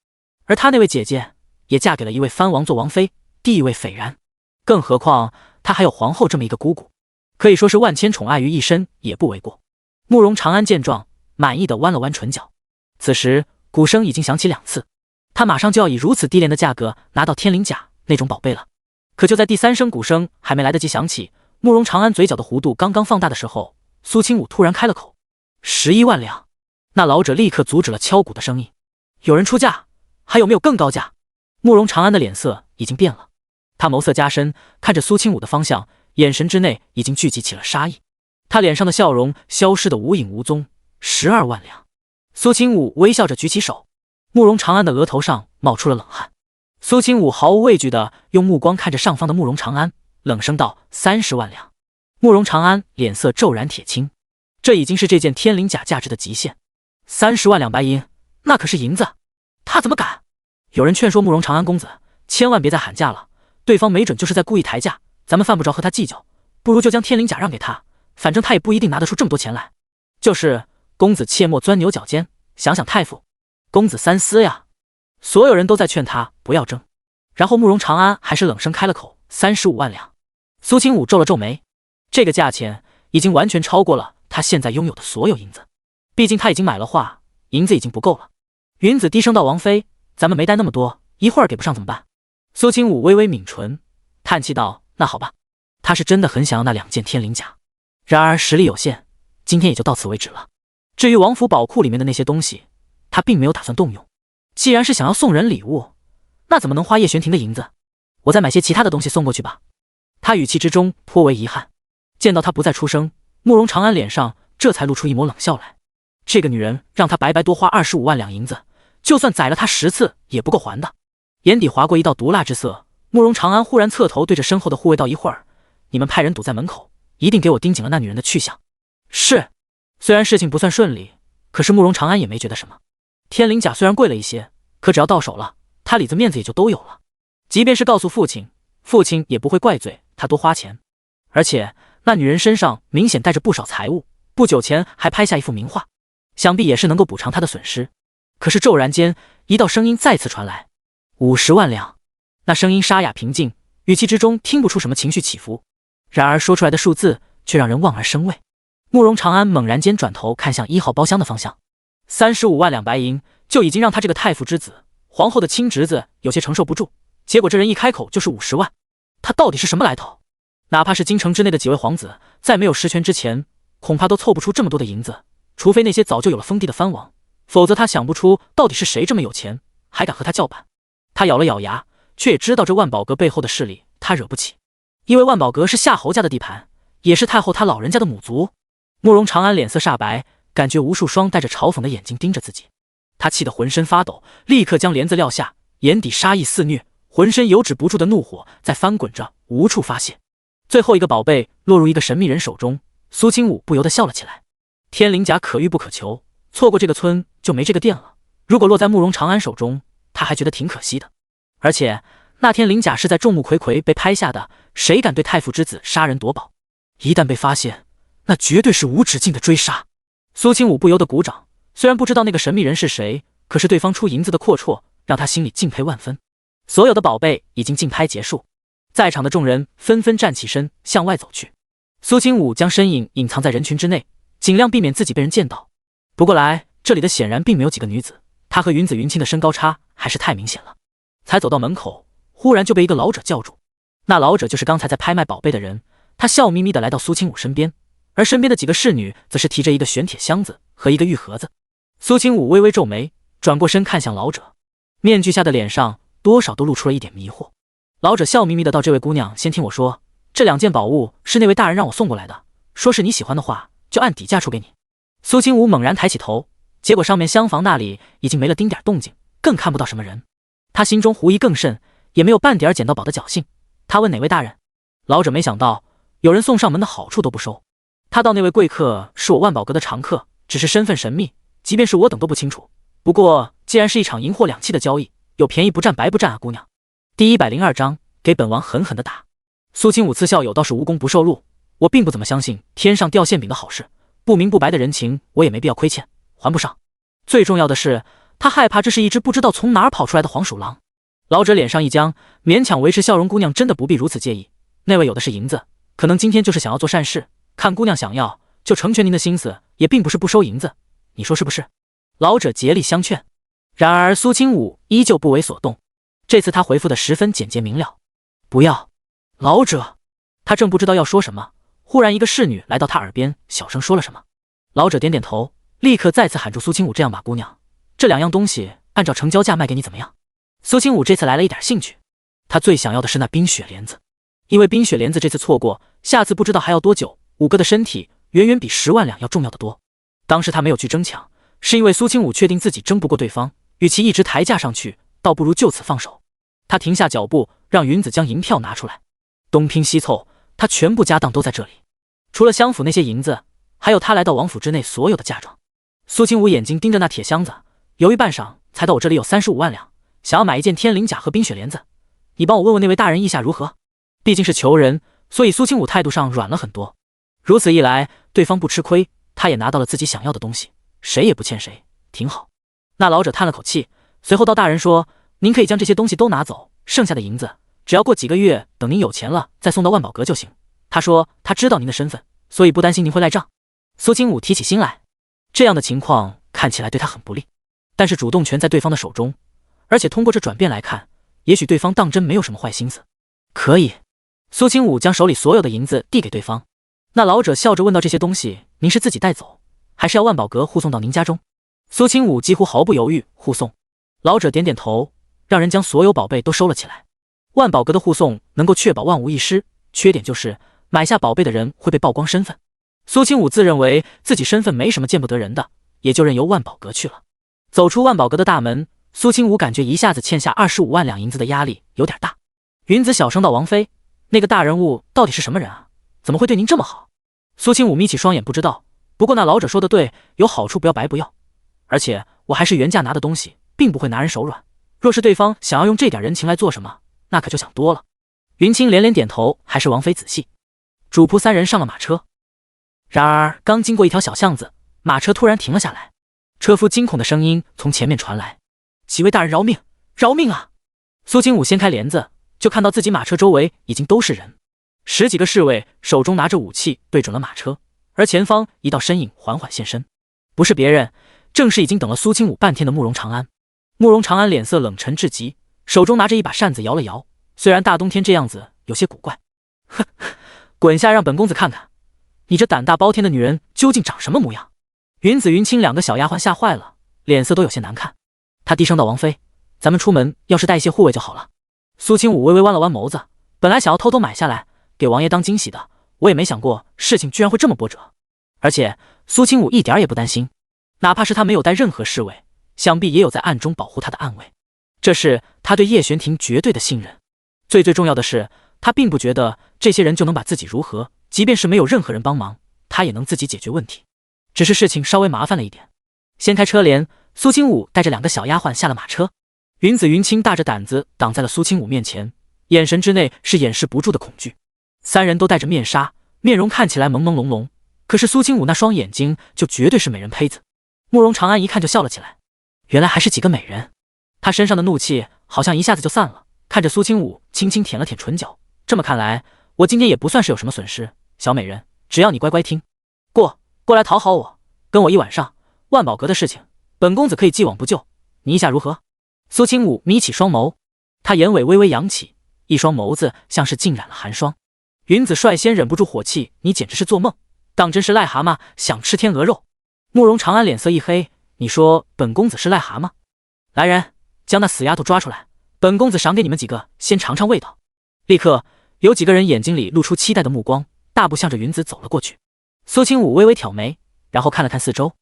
而他那位姐姐也嫁给了一位藩王做王妃，地位斐然。更何况他还有皇后这么一个姑姑，可以说是万千宠爱于一身也不为过。慕容长安见状，满意的弯了弯唇角。此时鼓声已经响起2次，他马上就要以如此低廉的价格拿到天灵甲那种宝贝了。可就在第3声鼓声还没来得及响起，慕容长安嘴角的弧度刚刚放大的时候，苏清武突然开了口：11万两。那老者立刻阻止了敲鼓的声音：“有人出价，还有没有更高价？”慕容长安的脸色已经变了，他眸色加深，看着苏清武的方向，眼神之内已经聚集起了杀意。他脸上的笑容消失得无影无踪。12万两。苏清武微笑着举起手，慕容长安的额头上冒出了冷汗。苏清武毫无畏惧地用目光看着上方的慕容长安，冷声道：“30万两。”慕容长安脸色骤然铁青，这已经是这件天灵甲价值的极限。30万两白银，那可是银子，他怎么敢？有人劝说慕容长安公子，千万别再喊价了，对方没准就是在故意抬价，咱们犯不着和他计较，不如就将天灵甲让给他，反正他也不一定拿得出这么多钱来。就是公子切莫钻牛角尖，想想太傅。公子三思呀！所有人都在劝他不要争，然后慕容长安还是冷声开了口：35万两。苏清武皱了皱眉，这个价钱已经完全超过了他现在拥有的所有银子，毕竟他已经买了画，银子已经不够了。云子低声道：王妃，咱们没带那么多，一会儿给不上怎么办？苏清武微微抿唇，叹气道：那好吧。他是真的很想要那2件天灵甲，然而实力有限，今天也就到此为止了。至于王府宝库里面的那些东西，他并没有打算动用。既然是想要送人礼物，那怎么能花叶玄庭的银子？我再买些其他的东西送过去吧。他语气之中颇为遗憾。见到他不再出声，慕容长安脸上这才露出一抹冷笑来。这个女人让他白白多花25万两银子，就算宰了他10次也不够还的。眼底划过一道毒辣之色，慕容长安忽然侧头对着身后的护卫道：一会儿你们派人堵在门口，一定给我盯紧了那女人的去向。是。虽然事情不算顺利，可是慕容长安也没觉得什么。天灵甲虽然贵了一些，可只要到手了，他里子面子也就都有了。即便是告诉父亲，父亲也不会怪罪他多花钱。而且那女人身上明显带着不少财物，不久前还拍下一幅名画，想必也是能够补偿他的损失。可是骤然间，一道声音再次传来：50万两。那声音沙哑平静，语气之中听不出什么情绪起伏，然而说出来的数字却让人望而生畏。慕容长安猛然间转头看向1号包厢的方向，35万两白银就已经让他这个太傅之子、皇后的亲侄子有些承受不住，结果这人一开口就是50万，他到底是什么来头？哪怕是京城之内的几位皇子，在没有实权之前，恐怕都凑不出这么多的银子，除非那些早就有了封地的藩王，否则他想不出到底是谁这么有钱，还敢和他叫板。他咬了咬牙，却也知道这万宝阁背后的势力他惹不起，因为万宝阁是夏侯家的地盘，也是太后他老人家的母族。慕容长安脸色煞白，感觉无数双带着嘲讽的眼睛盯着自己，他气得浑身发抖，立刻将帘子撂下，眼底杀意肆虐，浑身有止不住的怒火在翻滚着，无处发泄。最后一个宝贝落入一个神秘人手中，苏清武不由得笑了起来。天灵甲可遇不可求，错过这个村就没这个店了，如果落在慕容长安手中，他还觉得挺可惜的。而且那天灵甲是在众目睽睽被拍下的，谁敢对太傅之子杀人夺宝？一旦被发现，那绝对是无止境的追杀。苏清武不由得鼓掌，虽然不知道那个神秘人是谁，可是对方出银子的阔绰让他心里敬佩万分。所有的宝贝已经竞拍结束，在场的众人纷纷站起身向外走去。苏清武将身影隐藏在人群之内，尽量避免自己被人见到。不过来这里的显然并没有几个女子，他和云子云清的身高差还是太明显了。才走到门口，忽然就被一个老者叫住。那老者就是刚才在拍卖宝贝的人，他笑眯眯地来到苏清武身边，而身边的几个侍女则是提着一个玄铁箱子和一个玉盒子。苏清武微微皱眉，转过身看向老者，面具下的脸上多少都露出了一点迷惑。老者笑眯眯地道：这位姑娘，先听我说，这2件宝物是那位大人让我送过来的，说是你喜欢的话就按底价出给你。苏清武猛然抬起头，结果上面厢房那里已经没了丁点动静，更看不到什么人。他心中狐疑更甚，也没有半点捡到宝的侥幸。他问哪位大人？老者没想到有人送上门的好处都不收。他道：那位贵客是我万宝阁的常客，只是身份神秘，即便是我等都不清楚。不过既然是一场银货两讫的交易，有便宜不占白不占啊，姑娘。第102章，给本王狠狠的打。苏清武刺笑有道是无功不受禄，我并不怎么相信天上掉馅饼的好事，不明不白的人情我也没必要亏欠，还不上。最重要的是他害怕这是一只不知道从哪儿跑出来的黄鼠狼。老者脸上一僵，勉强维持笑容：姑娘真的不必如此介意，那位有的是银子，可能今天就是想要做善事，看姑娘想要就成全您的心思，也并不是不收银子，你说是不是？老者竭力相劝，然而苏清武依旧不为所动。这次他回复的十分简洁明了：不要。老者，他正不知道要说什么，忽然一个侍女来到他耳边小声说了什么。老者点点头，立刻再次喊住苏清武：这样吧，姑娘，这2样东西按照成交价卖给你怎么样？苏清武这次来了一点兴趣，他最想要的是那冰雪莲子，因为冰雪莲子这次错过，下次不知道还要多久。5个的身体远远比10万两要重要的多。当时他没有去争抢，是因为苏清武确定自己争不过对方，与其一直抬价上去，倒不如就此放手。他停下脚步，让云子将银票拿出来。东拼西凑，他全部家当都在这里，除了相府那些银子，还有他来到王府之内所有的嫁妆。苏清武眼睛盯着那铁箱子，犹豫半晌，才道：我这里有35万两，想要买一件天灵甲和冰雪莲子，你帮我问问那位大人意下如何？毕竟是求人，所以苏清武态度上软了很多。如此一来，对方不吃亏，他也拿到了自己想要的东西，谁也不欠谁，挺好。那老者叹了口气，随后道：“大人说，您可以将这些东西都拿走，剩下的银子，只要过几个月，等您有钱了再送到万宝阁就行。他说他知道您的身份，所以不担心您会赖账。”苏清武提起心来，这样的情况看起来对他很不利，但是主动权在对方的手中，而且通过这转变来看，也许对方当真没有什么坏心思。可以。苏清武将手里所有的银子递给对方，那老者笑着问道：“这些东西您是自己带走，还是要万宝阁护送到您家中？”苏清武几乎毫不犹豫：“护送。”老者点点头，让人将所有宝贝都收了起来。万宝阁的护送能够确保万无一失，缺点就是买下宝贝的人会被曝光身份。苏清武自认为自己身份没什么见不得人的，也就任由万宝阁去了。走出万宝阁的大门，苏清武感觉一下子欠下25万两银子的压力有点大。云子小声道：“王妃，那个大人物到底是什么人啊？怎么会对您这么好？”苏清武眯起双眼，不知道。不过那老者说的对，有好处不要白不要。而且我还是原价拿的东西，并不会拿人手软。若是对方想要用这点人情来做什么，那可就想多了。云清连连点头，还是王妃仔细。主仆三人上了马车。然而刚经过一条小巷子，马车突然停了下来，车夫惊恐的声音从前面传来：“几位大人饶命，饶命啊！”苏清武掀开帘子，就看到自己马车周围已经都是人，10几个侍卫手中拿着武器对准了马车，而前方一道身影缓缓现身，不是别人，正是已经等了苏清武半天的慕容长安。慕容长安脸色冷沉至极，手中拿着一把扇子摇了摇，虽然大冬天这样子有些古怪。哼，滚下让本公子看看，你这胆大包天的女人究竟长什么模样。云子云清2个小丫鬟吓坏了，脸色都有些难看。他低声道：“王妃，咱们出门要是带一些护卫就好了。”苏清武微微弯了弯眸子，本来想要偷偷买下来给王爷当惊喜的，我也没想过事情居然会这么波折。而且苏清武一点也不担心，哪怕是他没有带任何侍卫，想必也有在暗中保护他的暗卫，这是他对叶玄庭绝对的信任。最重要的是，他并不觉得这些人就能把自己如何，即便是没有任何人帮忙，他也能自己解决问题。只是事情稍微麻烦了一点。掀开车帘，苏清武带着2个小丫鬟下了马车。云子云清大着胆子挡在了苏清武面前，眼神之内是掩饰不住的恐惧。3人都戴着面纱，面容看起来朦朦胧胧，可是苏清武那双眼睛就绝对是美人胚子。慕容长安一看就笑了起来，原来还是几个美人。他身上的怒气好像一下子就散了，看着苏清武轻轻舔了舔唇角，这么看来，我今天也不算是有什么损失。小美人，只要你乖乖听，过来讨好我，跟我一晚上，万宝阁的事情，本公子可以既往不咎，你意下如何？苏清武眯起双眸，他眼尾微微扬起，一双眸子像是浸染了寒霜。云子率先忍不住火气：“你简直是做梦，当真是癞蛤蟆想吃天鹅肉。”慕容长安脸色一黑：“你说本公子是癞蛤蟆？来人，将那死丫头抓出来，本公子赏给你们几个先尝尝味道。”立刻有几个人眼睛里露出期待的目光，大步向着云子走了过去。苏清武微微挑眉，然后看了看四周，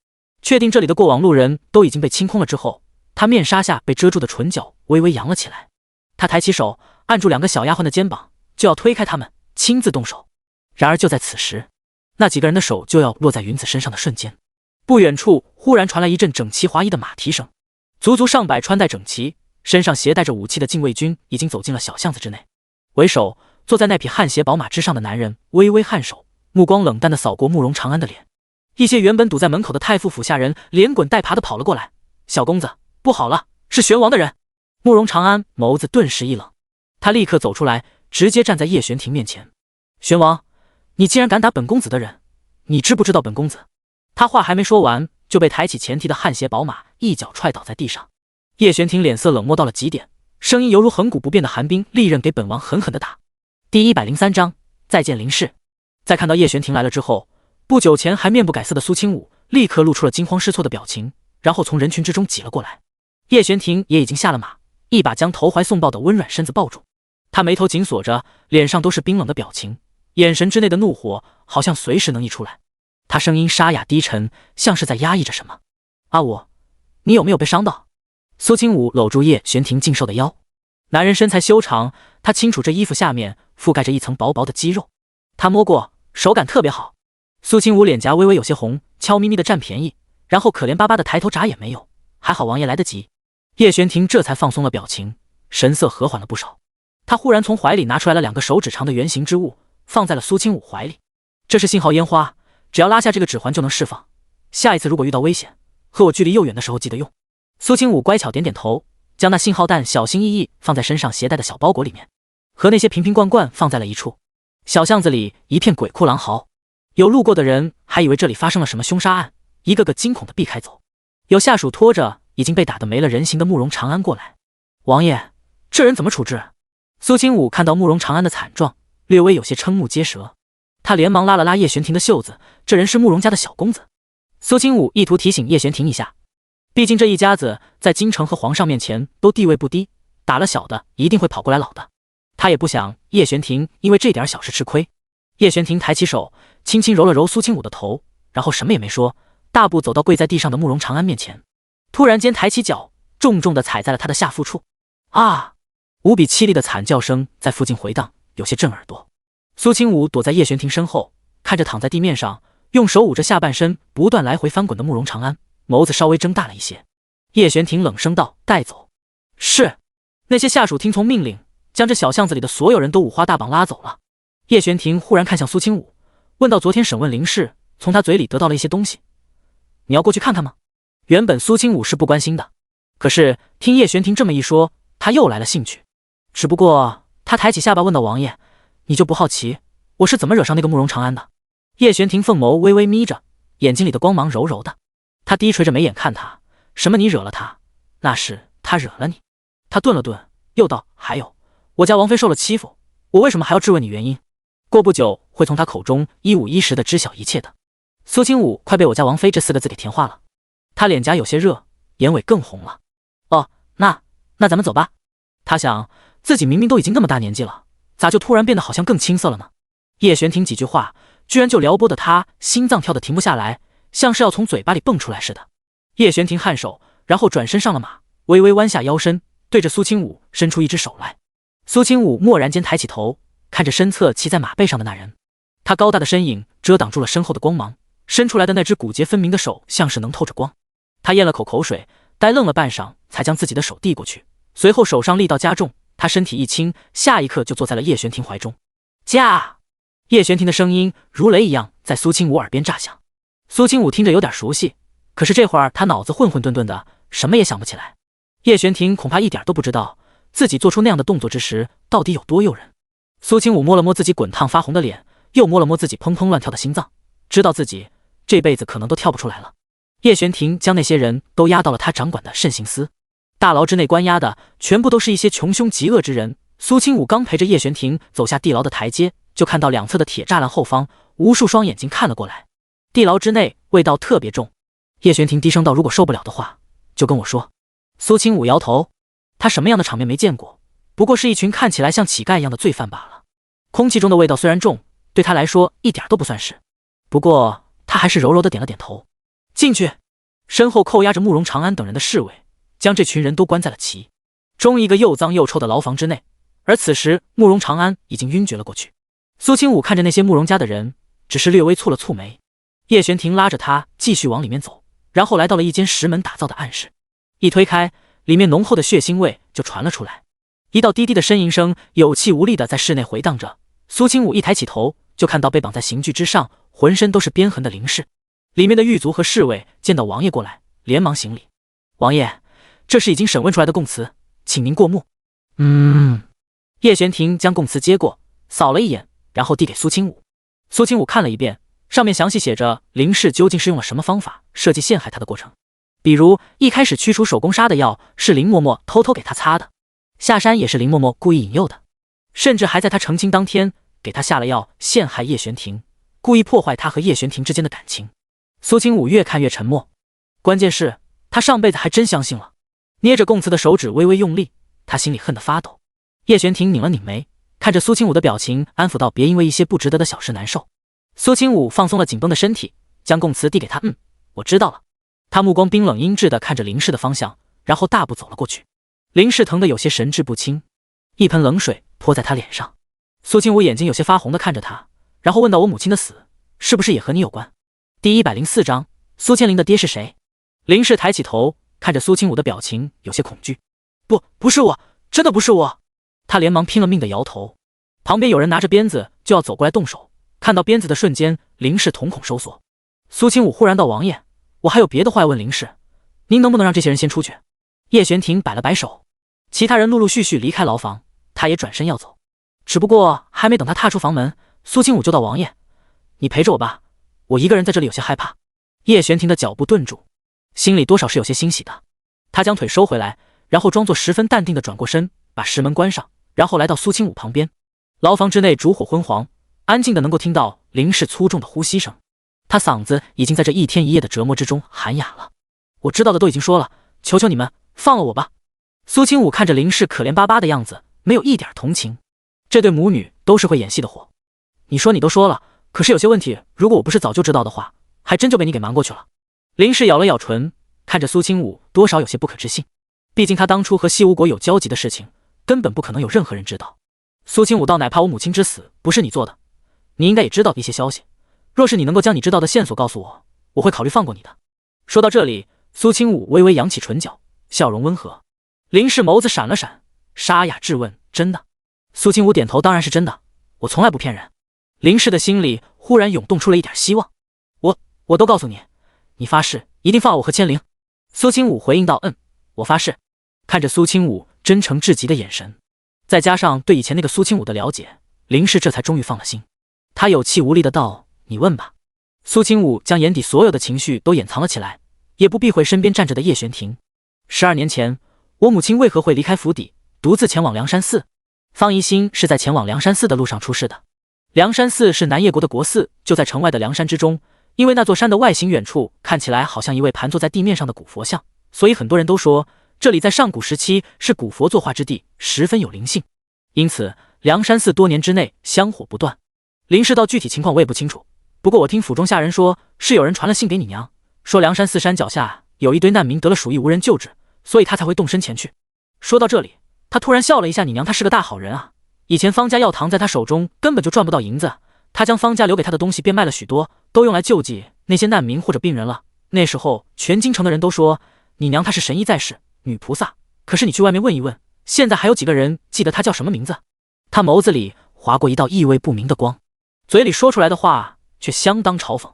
确定这里的过往路人都已经被清空了之后，他面纱下被遮住的唇角微微扬了起来。他抬起手按住2个小丫鬟的肩膀，就要推开他们，亲自动手。然而就在此时，那几个人的手就要落在云子身上的瞬间，不远处忽然传来一阵整齐划一的马蹄声，足足上百穿戴整齐、身上携带着武器的禁卫军已经走进了小巷子之内。为首坐在那匹汗血宝马之上的男人微微颔首，目光冷淡地扫过慕容长安的脸。一些原本堵在门口的太傅府下人连滚带爬地跑了过来：“小公子，不好了，是玄王的人！”慕容长安眸子顿时一冷，他立刻走出来，直接站在叶玄庭面前：“玄王，你竟然敢打本公子的人，你知不知道本公子？”他话还没说完，就被抬起前蹄的汗血宝马一脚踹倒在地上。叶玄庭脸色冷漠到了极点，声音犹如恒古不变的寒冰，利刃给本王狠狠地打。第103章再见林氏。在看到叶玄庭来了之后，不久前还面不改色的苏清武立刻露出了惊慌失措的表情，然后从人群之中挤了过来。叶玄庭也已经下了马，一把将投怀送抱的温软身子抱住，他眉头紧锁着，脸上都是冰冷的表情，眼神之内的怒火好像随时能溢出来。他声音沙哑低沉，像是在压抑着什么。“阿武，你有没有被伤到？”苏清武搂住叶玄庭劲瘦的腰，男人身材修长，他清楚这衣服下面覆盖着一层薄薄的肌肉，他摸过，手感特别好。苏清武脸颊微微有些红，悄咪咪的占便宜，然后可怜巴巴的抬头眨眼没有，还好王爷来得及。叶玄庭这才放松了表情，神色和缓了不少。他忽然从怀里拿出来了2个手指长的圆形之物，放在了苏清武怀里。这是信号烟花，只要拉下这个指环就能释放，下一次如果遇到危险，和我距离又远的时候记得用。苏清武乖巧点点头，将那信号弹小心翼翼放在身上携带的小包裹里面，和那些瓶瓶罐罐放在了一处。小巷子里一片鬼哭狼嚎，有路过的人还以为这里发生了什么凶杀案，一个个惊恐地避开走。有下属拖着已经被打得没了人形的慕容长安过来。王爷，这人怎么处置？苏清武看到慕容长安的惨状，略微有些瞠目结舌。他连忙拉了拉叶玄庭的袖子，这人是慕容家的小公子。苏清武意图提醒叶玄庭一下，毕竟这一家子在京城和皇上面前都地位不低，打了小的一定会跑过来老的。他也不想叶玄庭因为这点小事吃亏。叶玄庭抬起手，轻轻揉了揉苏清武的头，然后什么也没说，大步走到跪在地上的慕容长安面前，突然间抬起脚，重重地踩在了他的下腹处。啊！无比凄厉的惨叫声在附近回荡，有些震耳朵。苏清武躲在叶玄庭身后，看着躺在地面上用手捂着下半身不断来回翻滚的慕容长安，眸子稍微睁大了一些。叶玄庭冷声道：“带走。”是。那些下属听从命令，将这小巷子里的所有人都五花大绑拉走了。叶玄庭忽然看向苏清武，问到昨天审问林氏从他嘴里得到了一些东西，你要过去看看吗？原本苏清武是不关心的，可是听叶玄庭这么一说，他又来了兴趣。只不过他抬起下巴问道：“王爷，你就不好奇我是怎么惹上那个慕容长安的？”叶玄庭凤眸微微眯着，眼睛里的光芒柔柔的。他低垂着眉眼看他：“什么你惹了他？那是他惹了你。”他顿了顿，又道：“还有，我家王妃受了欺负，我为什么还要质问你原因？过不久会从他口中一五一十的知晓一切的。”苏清武快被我家王妃这4个字给甜化了，他脸颊有些热，眼尾更红了。哦，那咱们走吧。他想自己明明都已经那么大年纪了，咋就突然变得好像更青涩了呢？叶玄庭几句话居然就撩拨得他心脏跳得停不下来，像是要从嘴巴里蹦出来似的。叶玄庭颔首，然后转身上了马，微微弯下腰身，对着苏清武伸出一只手来。苏清武蓦然间抬起头，看着身侧骑在马背上的那人，他高大的身影遮挡住了身后的光芒，伸出来的那只骨节分明的手像是能透着光。他咽了口口水，呆愣了半晌，才将自己的手递过去，随后手上力道加重，他身体一轻，下一刻就坐在了叶玄庭怀中。驾！叶玄庭的声音如雷一样在苏清武耳边炸响。苏清武听着有点熟悉，可是这会儿他脑子混混沌沌的，什么也想不起来。叶玄庭恐怕一点都不知道自己做出那样的动作之时到底有多诱人。苏清武摸了摸自己滚烫发红的脸，又摸了摸自己砰砰乱跳的心脏，知道自己这辈子可能都跳不出来了。叶玄庭将那些人都押到了他掌管的慎刑司，大牢之内关押的全部都是一些穷凶极恶之人。苏清武刚陪着叶玄庭走下地牢的台阶，就看到两侧的铁栅栏后方无数双眼睛看了过来。地牢之内味道特别重。叶玄庭低声道：“如果受不了的话就跟我说。”苏清武摇头，他什么样的场面没见过，不过是一群看起来像乞丐一样的罪犯罢了。空气中的味道虽然重，对他来说一点都不算是，不过他还是柔柔的点了点头。进去。身后扣押着慕容长安等人的侍卫将这群人都关在了其中一个又脏又臭的牢房之内，而此时慕容长安已经晕厥了过去。苏清武看着那些慕容家的人，只是略微蹙了蹙眉。叶玄庭拉着他继续往里面走，然后来到了一间石门打造的暗室，一推开，里面浓厚的血腥味就传了出来，一道低低的呻吟声有气无力的在室内回荡着。苏清武一抬起头，就看到被绑在刑具之上，浑身都是鞭痕的林氏。里面的狱卒和侍卫见到王爷过来，连忙行礼：“王爷，这是已经审问出来的供词，请您过目。”叶玄庭将供词接过，扫了一眼，然后递给苏清武。苏清武看了一遍，上面详细写着林氏究竟是用了什么方法设计陷害他的过程，比如一开始驱除手工杀的药是林嬷嬷偷偷给他擦的，下山也是林嬷嬷故意引诱的，甚至还在他成亲当天给他下了药陷害叶玄庭，故意破坏他和叶玄庭之间的感情。苏清武越看越沉默，关键是他上辈子还真相信了。捏着供词的手指微微用力，他心里恨得发抖。叶玄庭拧了拧眉，看着苏清武的表情，安抚道：“别因为一些不值得的小事难受。”苏清武放松了紧绷的身体，将供词递给他：“我知道了。”他目光冰冷阴鸷地看着林氏的方向，然后大步走了过去。林氏疼得有些神志不清，一盆冷水泼在他脸上。苏清武眼睛有些发红地看着他，然后问道：“我母亲的死是不是也和你有关？”第104章，苏千灵的爹是谁？林氏抬起头，看着苏清武的表情有些恐惧。不是我，真的不是我。他连忙拼了命的摇头。旁边有人拿着鞭子就要走过来动手，看到鞭子的瞬间，林氏瞳孔收缩。苏清武忽然道：“王爷，我还有别的话要问林氏，您能不能让这些人先出去？叶玄庭摆了摆手，其他人陆陆续续离开牢房，他也转身要走。只不过还没等他踏出房门，苏清武就道：“王爷，你陪着我吧，我一个人在这里有些害怕。”叶玄庭的脚步顿住，心里多少是有些欣喜的。他将腿收回来，然后装作十分淡定的转过身，把石门关上，然后来到苏清武旁边。牢房之内烛火昏黄，安静的能够听到林氏粗重的呼吸声。他嗓子已经在这一天一夜的折磨之中喊哑了。我知道的都已经说了，求求你们放了我吧。苏清武看着林氏可怜巴巴的样子，没有一点同情。这对母女都是会演戏的货。你说你都说了，可是有些问题，如果我不是早就知道的话，还真就被你给瞒过去了。林氏咬了咬唇，看着苏清武，多少有些不可置信。毕竟他当初和西吴国有交集的事情，根本不可能有任何人知道。苏清武道：“哪怕我母亲之死不是你做的，你应该也知道一些消息。若是你能够将你知道的线索告诉我，我会考虑放过你的。”说到这里，苏清武微微扬起唇角，笑容温和。林氏眸子闪了闪，沙哑质问：“真的？”苏清武点头：“当然是真的，我从来不骗人。”林氏的心里忽然涌动出了一点希望。我都告诉你，你发誓一定放了我和千灵。苏清武回应道：“我发誓。”看着苏清武真诚至极的眼神，再加上对以前那个苏清武的了解，林氏这才终于放了心。他有气无力的道：“你问吧。”苏清武将眼底所有的情绪都掩藏了起来，也不避讳身边站着的叶玄庭。12年前，我母亲为何会离开府邸，独自前往梁山寺？方怡心是在前往梁山寺的路上出事的。梁山寺是南叶国的国寺，就在城外的梁山之中。因为那座山的外形远处看起来好像一位盘坐在地面上的古佛像，所以很多人都说这里在上古时期是古佛作画之地，十分有灵性。因此梁山寺多年之内香火不断。林氏道：“具体情况我也不清楚，不过我听府中下人说，是有人传了信给你娘，说梁山寺山脚下有一堆难民得了鼠疫无人救治，所以他才会动身前去。”说到这里，他突然笑了一下：“你娘她是个大好人啊，以前方家药堂在他手中根本就赚不到银子，他将方家留给他的东西变卖了许多，都用来救济那些难民或者病人了。那时候全京城的人都说你娘她是神医在世，女菩萨，可是你去外面问一问，现在还有几个人记得她叫什么名字？”他眸子里划过一道意味不明的光，嘴里说出来的话却相当嘲讽。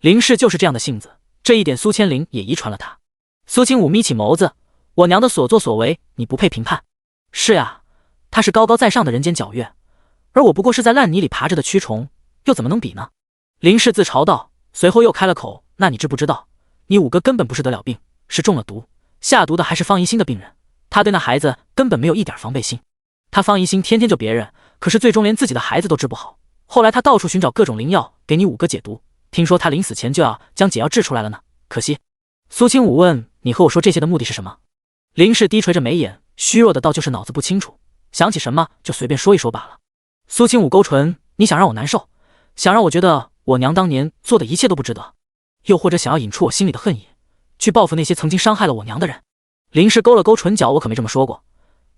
林氏就是这样的性子，这一点苏千灵也遗传了他。苏清武眯起眸子：“我娘的所作所为，你不配评判。”“是呀，她是高高在上的人间皎月，而我不过是在烂泥里爬着的蛆虫，又怎么能比呢？”林氏自嘲道，随后又开了口：“那你知不知道，你五哥根本不是得了病，是中了毒，下毒的还是方怡心的病人。他对那孩子根本没有一点防备心。他方怡心天天救别人，可是最终连自己的孩子都治不好。后来他到处寻找各种灵药给你五哥解毒，听说他临死前就要将解药制出来了呢，可惜。”苏清武问：“你和我说这些的目的是什么？”林氏低垂着眉眼，虚弱的道：“就是脑子不清楚，想起什么就随便说一说罢了。”苏清武勾唇：“你想让我难受，想让我觉得我娘当年做的一切都不值得，又或者想要引出我心里的恨意，去报复那些曾经伤害了我娘的人。”林氏勾了勾唇角：“我可没这么说过，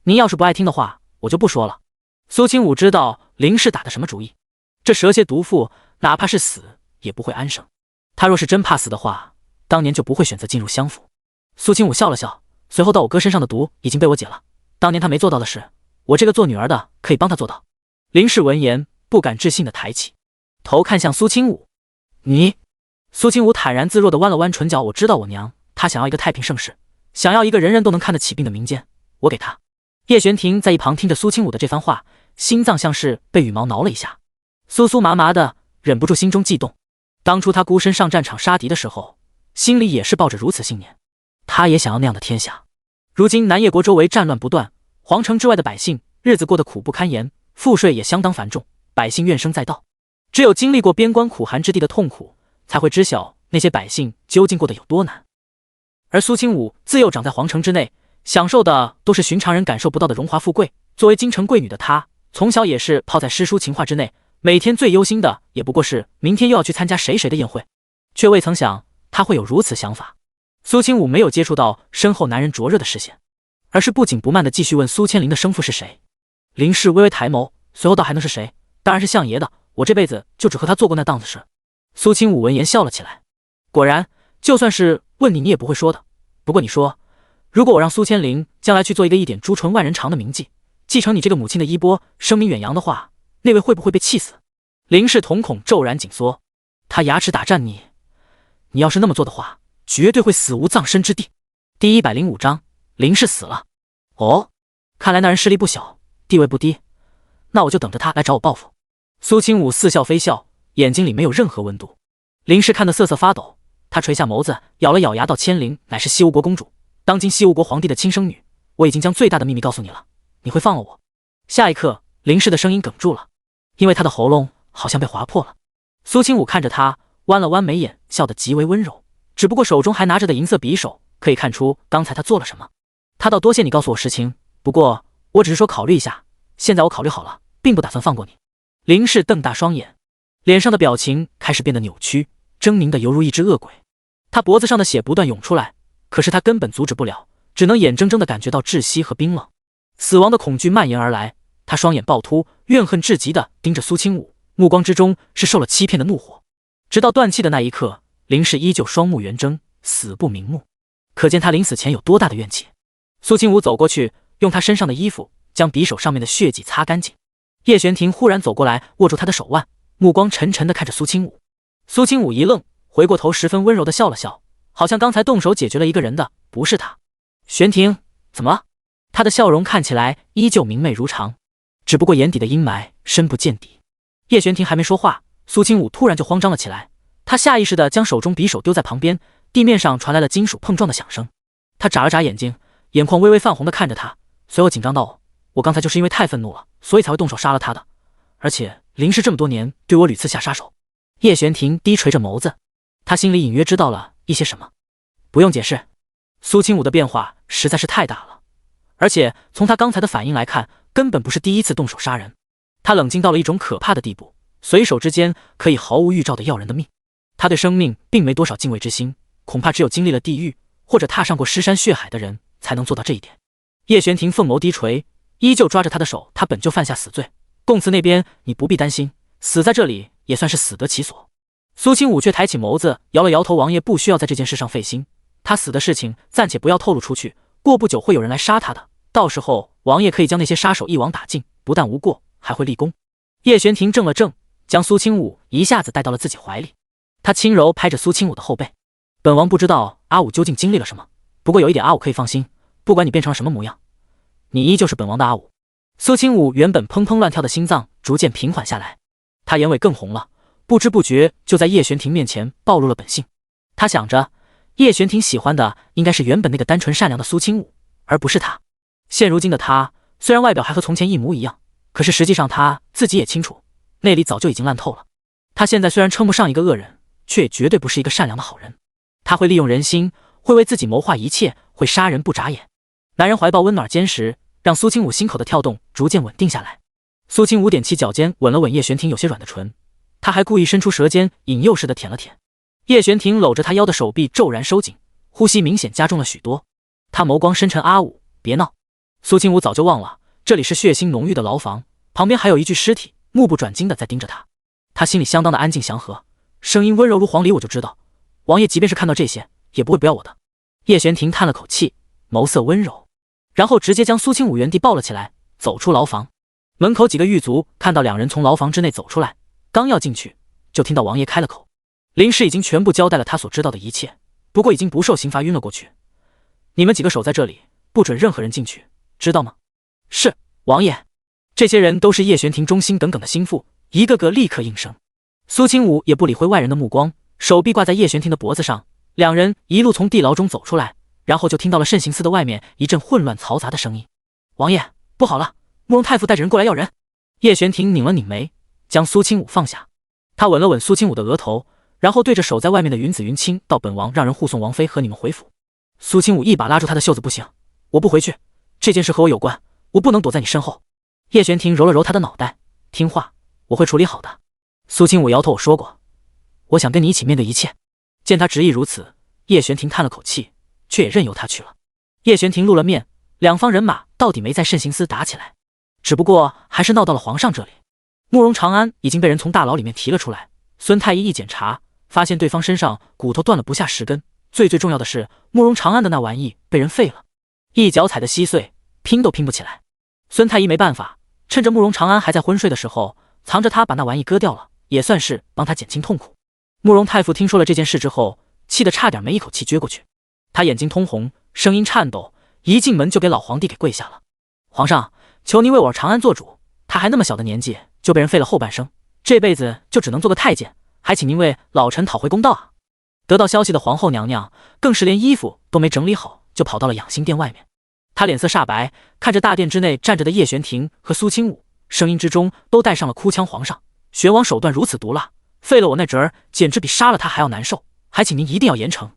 您要是不爱听的话，我就不说了。”苏清武知道林氏打的什么主意，这蛇蝎毒妇哪怕是死也不会安生。他若是真怕死的话，当年就不会选择进入襄府。苏清武笑了笑，随后道：“我哥身上的毒已经被我解了，当年他没做到的事，我这个做女儿的可以帮他做到。”林氏闻言不敢置信的抬起头看向苏清武：“你？”苏清武坦然自若的弯了弯唇角：“我知道我娘，她想要一个太平盛世，想要一个人人都能看得起病的民间，我给她。”叶玄庭在一旁听着苏清武的这番话，心脏像是被羽毛挠了一下，酥酥麻麻的，忍不住心中悸动。当初他孤身上战场杀敌的时候，心里也是抱着如此信念，他也想要那样的天下。如今南叶国周围战乱不断，皇城之外的百姓日子过得苦不堪言，赋税也相当繁重，百姓怨声载道。只有经历过边关苦寒之地的痛苦，才会知晓那些百姓究竟过得有多难。而苏清武自幼长在皇城之内，享受的都是寻常人感受不到的荣华富贵。作为京城贵女的她，从小也是泡在诗书情画之内，每天最忧心的也不过是明天又要去参加谁的宴会，却未曾想她会有如此想法。苏清武没有接触到身后男人灼热的视线，而是不紧不慢地继续问苏千灵的生父是谁。林氏微微抬眸，随后道：“还能是谁？当然是相爷的，我这辈子就只和他做过那档子事。”苏清武闻言笑了起来，果然，就算是问你，你也不会说的。不过你说，如果我让苏千灵将来去做一个一点朱唇万人长的名妓，继承你这个母亲的衣钵，声名远扬的话，那位会不会被气死？林氏瞳孔骤然紧缩，他牙齿打颤：“你要是那么做的话，绝对会死无葬身之地。”第105章，林氏死了。哦，看来那人势力不小，地位不低，那我就等着他来找我报复。苏清武似笑非笑，眼睛里没有任何温度。林氏看得瑟瑟发抖，他垂下眸子，咬了咬牙道：千灵乃是西吴国公主，当今西吴国皇帝的亲生女，我已经将最大的秘密告诉你了，你会放了我？下一刻，林氏的声音哽住了，因为他的喉咙好像被划破了。苏清武看着他，弯了弯眉眼，笑得极为温柔，只不过手中还拿着的银色匕首，可以看出刚才他做了什么。他倒多谢你告诉我实情，不过我只是说考虑一下，现在我考虑好了，并不打算放过你。林氏瞪大双眼，脸上的表情开始变得扭曲，狰狞的犹如一只恶鬼。他脖子上的血不断涌出来，可是他根本阻止不了，只能眼睁睁地感觉到窒息和冰冷。死亡的恐惧蔓延而来，他双眼暴突，怨恨至极地盯着苏清武，目光之中是受了欺骗的怒火。直到断气的那一刻，林氏依旧双目圆睁，死不瞑目，可见他临死前有多大的怨气。苏清武走过去，用他身上的衣服将匕首上面的血迹擦干净。叶玄庭忽然走过来，握住他的手腕，目光沉沉地看着苏清武。苏清武一愣，回过头，十分温柔地笑了笑，好像刚才动手解决了一个人的不是他。玄庭，怎么了？他的笑容看起来依旧明媚如常，只不过眼底的阴霾深不见底。叶玄庭还没说话，苏清武突然就慌张了起来，他下意识地将手中匕首丢在旁边，地面上传来了金属碰撞的响声。他眨了眨眼睛，眼眶微微泛红地看着他，随后紧张道：我刚才就是因为太愤怒了，所以才会动手杀了他的，而且林氏这么多年对我屡次下杀手。叶玄庭低垂着眸子，他心里隐约知道了一些什么。不用解释，苏清武的变化实在是太大了，而且从他刚才的反应来看，根本不是第一次动手杀人。他冷静到了一种可怕的地步，随手之间可以毫无预兆地要人的命。他对生命并没多少敬畏之心，恐怕只有经历了地狱或者踏上过尸山血海的人才能做到这一点。叶玄庭凤眸低垂，依旧抓着他的手，他本就犯下死罪，供词那边你不必担心，死在这里也算是死得其所。苏清武却抬起眸子，摇了摇头，王爷不需要在这件事上费心，他死的事情暂且不要透露出去，过不久会有人来杀他的，到时候王爷可以将那些杀手一网打尽，不但无过，还会立功。叶玄庭怔了怔，将苏清武一下子带到了自己怀里，他轻柔拍着苏清武的后背。本王不知道阿武究竟经历了什么，不过有一点阿武可以放心，不管你变成了什么模样，你依旧是本王的阿武。苏清武原本砰砰乱跳的心脏逐渐平缓下来，他眼尾更红了，不知不觉就在叶玄庭面前暴露了本性。他想着，叶玄庭喜欢的应该是原本那个单纯善良的苏清武，而不是他。现如今的他，虽然外表还和从前一模一样，可是实际上他自己也清楚，内里早就已经烂透了。他现在虽然称不上一个恶人，却也绝对不是一个善良的好人。他会利用人心，会为自己谋划一切，会杀人不眨眼。男人怀抱温暖坚实，让苏清武心口的跳动逐渐稳定下来。苏清武踮起脚尖，吻了吻叶玄庭有些软的唇，他还故意伸出舌尖，引诱似的舔了舔。叶玄庭搂着他腰的手臂骤然收紧，呼吸明显加重了许多。他眸光深沉：阿武，别闹。苏清武早就忘了，这里是血腥浓郁的牢房，旁边还有一具尸体，目不转睛的在盯着他。他心里相当的安静祥和，声音温柔如黄鹂，我就知道，王爷即便是看到这些，也不会不要我的。叶玄庭叹了口气，眸色温柔，然后直接将苏清武原地抱了起来，走出牢房。门口几个狱卒看到两人从牢房之内走出来，刚要进去，就听到王爷开了口。林氏已经全部交代了他所知道的一切，不过已经不受刑罚，晕了过去。你们几个守在这里，不准任何人进去，知道吗？是，王爷。这些人都是叶玄庭忠心耿耿的心腹，一个个立刻应声。苏清武也不理会外人的目光，手臂挂在叶玄庭的脖子上，两人一路从地牢中走出来，然后就听到了慎刑司的外面一阵混乱嘈杂的声音。王爷，不好了，慕容太傅带着人过来要人。叶玄庭拧了拧眉，将苏清武放下。他吻了吻苏清武的额头，然后对着守在外面的云子云清道：本王让人护送王妃和你们回府。苏清武一把拉住他的袖子：不行，我不回去，这件事和我有关，我不能躲在你身后。叶玄庭揉了揉他的脑袋：听话，我会处理好的。苏清武摇头：我说过，我想跟你一起面对一切。见他执意如此，叶玄庭叹了口气，却也任由他去了。叶玄庭露了面，两方人马到底没在慎刑司打起来，只不过还是闹到了皇上这里。慕容长安已经被人从大牢里面提了出来，孙太医一检查，发现对方身上骨头断了不下10根，最重要的是，慕容长安的那玩意被人废了，一脚踩得稀碎，拼都拼不起来。孙太医没办法，趁着慕容长安还在昏睡的时候，藏着他把那玩意割掉了，也算是帮他减轻痛苦。慕容太傅听说了这件事之后，气得差点没一口气撅过去。他眼睛通红，声音颤抖，一进门就给老皇帝给跪下了。皇上，求您为我长安做主，他还那么小的年纪就被人废了后半生，这辈子就只能做个太监，还请您为老臣讨回公道啊！得到消息的皇后娘娘更是连衣服都没整理好，就跑到了养心殿外面。她脸色煞白，看着大殿之内站着的叶玄庭和苏清武，声音之中都带上了哭腔。皇上，玄王手段如此毒辣，废了我那侄儿，简直比杀了他还要难受，还请您一定要严惩。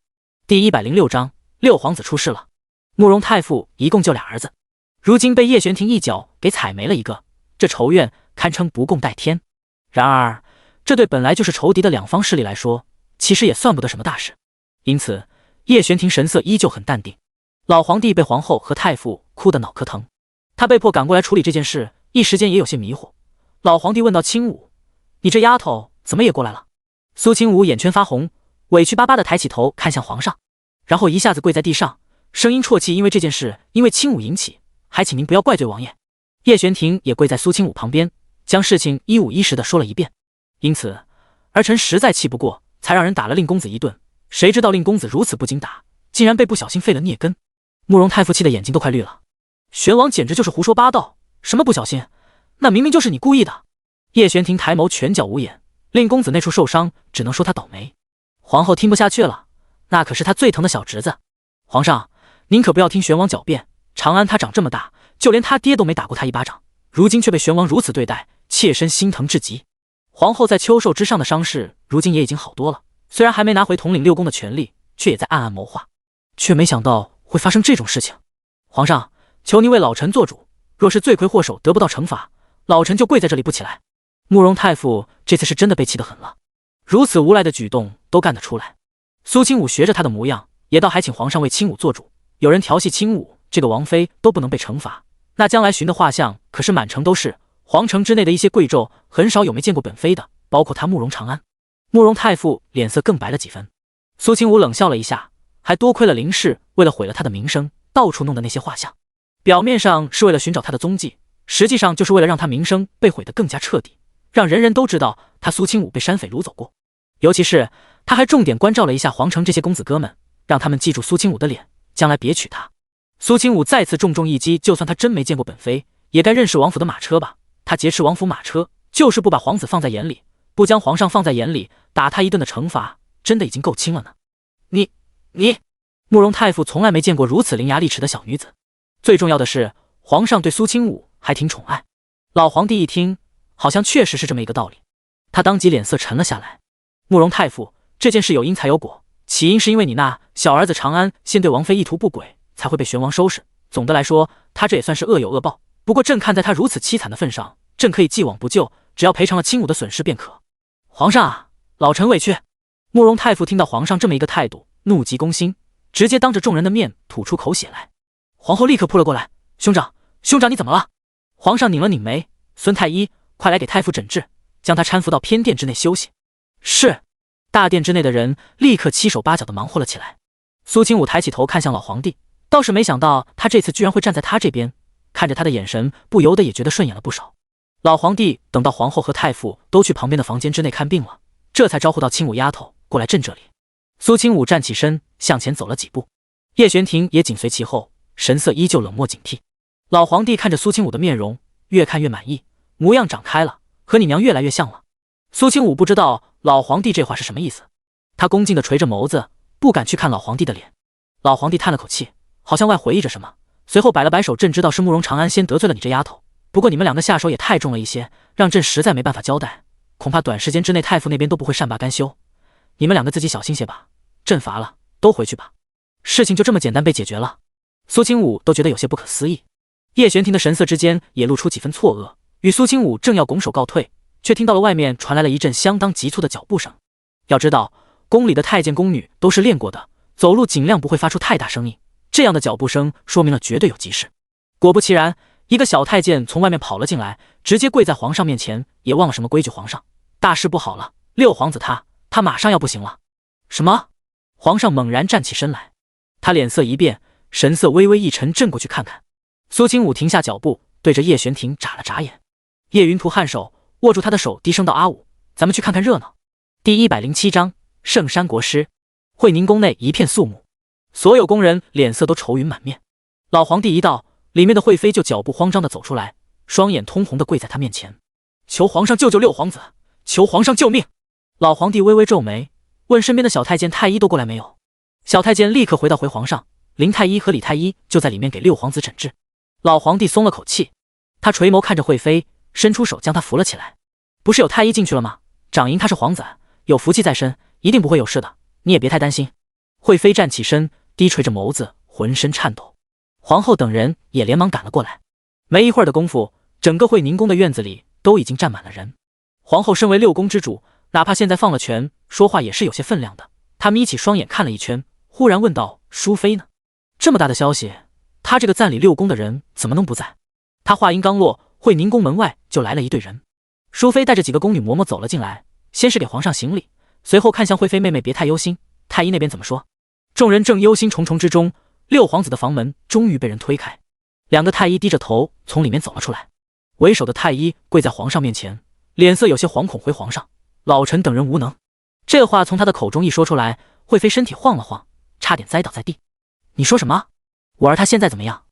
第106章，六皇子出事了。慕容太傅一共就俩儿子，如今被叶玄庭一脚给踩没了一个，这仇怨堪称不共戴天。然而，这对本来就是仇敌的两方势力来说，其实也算不得什么大事。因此，叶玄庭神色依旧很淡定。老皇帝被皇后和太傅哭得脑壳疼，他被迫赶过来处理这件事，一时间也有些迷糊。老皇帝问道：“清武，你这丫头怎么也过来了？”苏清武眼圈发红，委屈巴巴地抬起头看向皇上，然后一下子跪在地上，声音啜泣：“因为这件事因为清武引起，还请您不要怪罪王爷。”叶玄庭也跪在苏清武旁边，将事情一五一十地说了一遍。因此，儿臣实在气不过，才让人打了令公子一顿。谁知道令公子如此不经打，竟然被不小心废了孽根。慕容太傅气的眼睛都快绿了，玄王简直就是胡说八道，什么不小心，那明明就是你故意的。叶玄庭抬眸，拳脚无眼，令公子那处受伤，只能说他倒霉。皇后听不下去了，那可是他最疼的小侄子。皇上，您可不要听玄王狡辩，长安他长这么大，就连他爹都没打过他一巴掌，如今却被玄王如此对待，切身心疼至极。皇后在秋寿之上的伤势，如今也已经好多了，虽然还没拿回统领六宫的权力，却也在暗暗谋划，却没想到会发生这种事情。皇上，求您为老臣做主，若是罪魁祸首得不到惩罚，老臣就跪在这里不起来。慕容太傅这次是真的被气得很了，如此无赖的举动都干得出来。苏清武学着他的模样，也道还请皇上为清武做主。有人调戏清武，这个王妃都不能被惩罚，那将来寻的画像可是满城都是。皇城之内的一些贵胄，很少有没见过本妃的，包括他慕容长安。慕容太傅脸色更白了几分。苏清武冷笑了一下，还多亏了林氏为了毁了他的名声，到处弄的那些画像，表面上是为了寻找他的踪迹，实际上就是为了让他名声被毁得更加彻底，让人人都知道他苏清武被山匪掳走过。尤其是他还重点关照了一下皇城这些公子哥们，让他们记住苏清武的脸，将来别娶她。苏清武再次重重一击，就算他真没见过本妃，也该认识王府的马车吧。他劫持王府马车，就是不把皇子放在眼里，不将皇上放在眼里，打他一顿的惩罚，真的已经够轻了呢。你，慕容太傅从来没见过如此伶牙俐齿的小女子。最重要的是，皇上对苏清武还挺宠爱。老皇帝一听，好像确实是这么一个道理，他当即脸色沉了下来。慕容太傅，这件事有因才有果，起因是因为你那小儿子长安先对王妃意图不轨，才会被玄王收拾。总的来说，他这也算是恶有恶报。不过朕看在他如此凄惨的份上，朕可以既往不咎，只要赔偿了清武的损失便可。皇上啊，老臣委屈。慕容太傅听到皇上这么一个态度，怒急攻心，直接当着众人的面吐出口血来。皇后立刻扑了过来：“兄长，你怎么了？”皇上拧了拧眉：“孙太医，快来给太傅诊治，将他搀扶到偏殿之内休息。”是。大殿之内的人立刻七手八脚的忙活了起来。苏清武抬起头看向老皇帝，倒是没想到他这次居然会站在他这边，看着他的眼神不由得也觉得顺眼了不少。老皇帝等到皇后和太傅都去旁边的房间之内看病了，这才招呼到清武丫头过来朕这里。苏清武站起身向前走了几步，叶玄庭也紧随其后，神色依旧冷漠警惕。老皇帝看着苏清武的面容，越看越满意，模样长开了，和你娘越来越像了。苏清武不知道老皇帝这话是什么意思，他恭敬地垂着眸子，不敢去看老皇帝的脸。老皇帝叹了口气，好像外回忆着什么，随后摆了摆手：“朕知道是慕容长安先得罪了你这丫头，不过你们两个下手也太重了一些，让朕实在没办法交代，恐怕短时间之内太傅那边都不会善罢甘休。你们两个自己小心些吧，朕罚了，都回去吧。”事情就这么简单被解决了。苏清武都觉得有些不可思议。叶玄庭的神色之间也露出几分错愕，与苏清武正要拱手告退，却听到了外面传来了一阵相当急促的脚步声。要知道，宫里的太监宫女都是练过的，走路尽量不会发出太大声音，这样的脚步声说明了绝对有急事。果不其然，一个小太监从外面跑了进来，直接跪在皇上面前，也忘了什么规矩。皇上，大事不好了，六皇子他马上要不行了。什么？皇上猛然站起身来，他脸色一变，神色微微一沉，正过去看看。苏清武停下脚步，对着叶玄庭眨了眨眼。叶云图颔首，握住他的手，低声道：“阿武，咱们去看看热闹。”第107章圣山国师。会宁宫内一片肃穆，所有宫人脸色都愁云满面。老皇帝一到，里面的惠妃就脚步慌张地走出来，双眼通红地跪在他面前，求皇上救救六皇子，求皇上救命！老皇帝微微皱眉，问身边的小太监太医都过来没有。小太监立刻回皇上，林太医和李太医就在里面给六皇子诊治。老皇帝松了口气，他垂眸看着惠妃，伸出手将她扶了起来。不是有太医进去了吗？长赢他是皇子，有福气在身，一定不会有事的，你也别太担心。惠妃站起身，低垂着眸子，浑身颤抖。皇后等人也连忙赶了过来。没一会儿的功夫，整个会宁宫的院子里都已经站满了人。皇后身为六宫之主，哪怕现在放了权，说话也是有些分量的。她眯起双眼看了一圈，忽然问道：淑妃呢？这么大的消息，她这个暂理六宫的人怎么能不在？她话音刚落，会宁宫门外就来了一队人。淑妃带着几个宫女嬷嬷走了进来，先是给皇上行礼，随后看向惠妃妹妹，别太忧心，太医那边怎么说？众人正忧心忡忡之中，六皇子的房门终于被人推开，两个太医低着头从里面走了出来。为首的太医跪在皇上面前，脸色有些惶恐，回皇上：老臣等人无能。这话从他的口中一说出来，惠妃身体晃了晃，差点栽倒在地。你说什么？我儿他现在怎么样？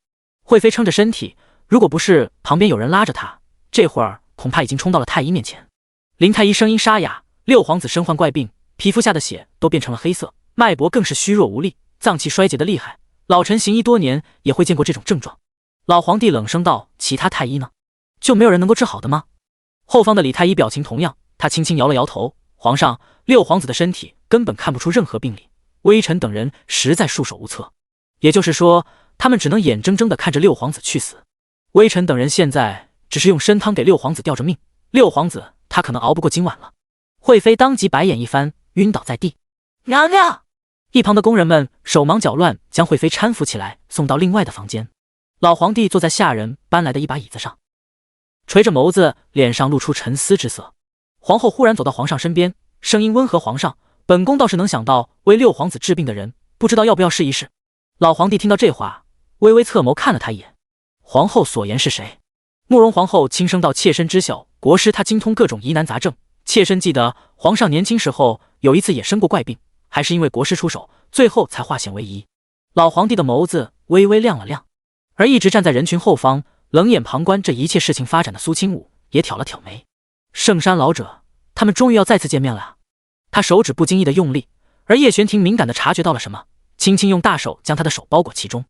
惠妃撑着身体，如果不是旁边有人拉着她，这会儿恐怕已经冲到了太医面前。林太医声音沙哑：六皇子身患怪病，皮肤下的血都变成了黑色，脉搏更是虚弱无力，脏器衰竭的厉害，老臣行医多年也会见过这种症状。老皇帝冷声道：其他太医呢？就没有人能够治好的吗？后方的李太医表情同样，他轻轻摇了摇头：皇上，六皇子的身体根本看不出任何病理，微臣等人实在束手无策。也就是说，他们只能眼睁睁地看着六皇子去死。微臣等人现在只是用参汤给六皇子吊着命，六皇子他可能熬不过今晚了。惠妃当即白眼一翻，晕倒在地。娘娘！一旁的宫人们手忙脚乱，将惠妃搀扶起来，送到另外的房间。老皇帝坐在下人搬来的一把椅子上，垂着眸子，脸上露出沉思之色。皇后忽然走到皇上身边，声音温和：皇上，本宫倒是能想到为六皇子治病的人，不知道要不要试一试。老皇帝听到这话，微微侧眸看了他一眼。皇后所言是谁？慕容皇后轻声道：妾身知晓，国师他精通各种疑难杂症，妾身记得皇上年轻时候有一次也生过怪病，还是因为国师出手，最后才化险为夷。老皇帝的眸子微微亮了亮，而一直站在人群后方冷眼旁观这一切事情发展的苏清武也挑了挑眉。圣山老者，他们终于要再次见面了啊！他手指不经意的用力，而叶玄庭敏感的察觉到了什么，轻轻用大手将他的手包裹其中。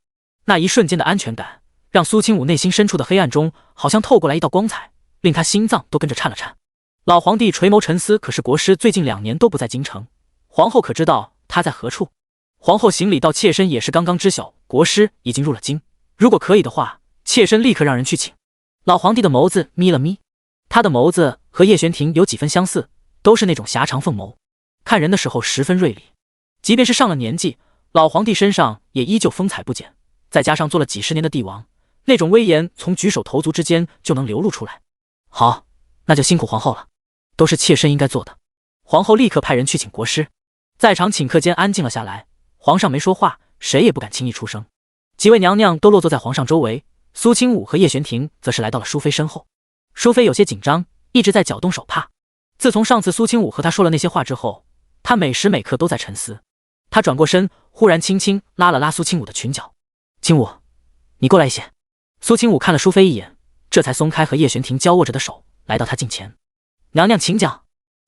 那一瞬间的安全感，让苏清武内心深处的黑暗中好像透过来一道光彩，令他心脏都跟着颤了颤。老皇帝垂眸沉思，可是国师最近2年都不在京城，皇后可知道他在何处？皇后行礼道：妾身也是刚刚知晓，国师已经入了京，如果可以的话，妾身立刻让人去请。老皇帝的眸子眯了眯，他的眸子和叶玄庭有几分相似，都是那种狭长凤眸，看人的时候十分锐利。即便是上了年纪，老皇帝身上也依旧风采不减，再加上做了几十年的帝王，那种威严从举手投足之间就能流露出来。好，那就辛苦皇后了，都是妾身应该做的。皇后立刻派人去请国师。在场请客间安静了下来，皇上没说话，谁也不敢轻易出声。几位娘娘都落坐在皇上周围，苏清武和叶玄庭则是来到了淑妃身后。淑妃有些紧张，一直在搅动手帕。自从上次苏清武和她说了那些话之后，她每时每刻都在沉思。她转过身，忽然轻轻拉了拉苏清武的裙角：清武，你过来一些。苏清武看了淑妃一眼，这才松开和叶玄庭交握着的手，来到她近前。娘娘请讲。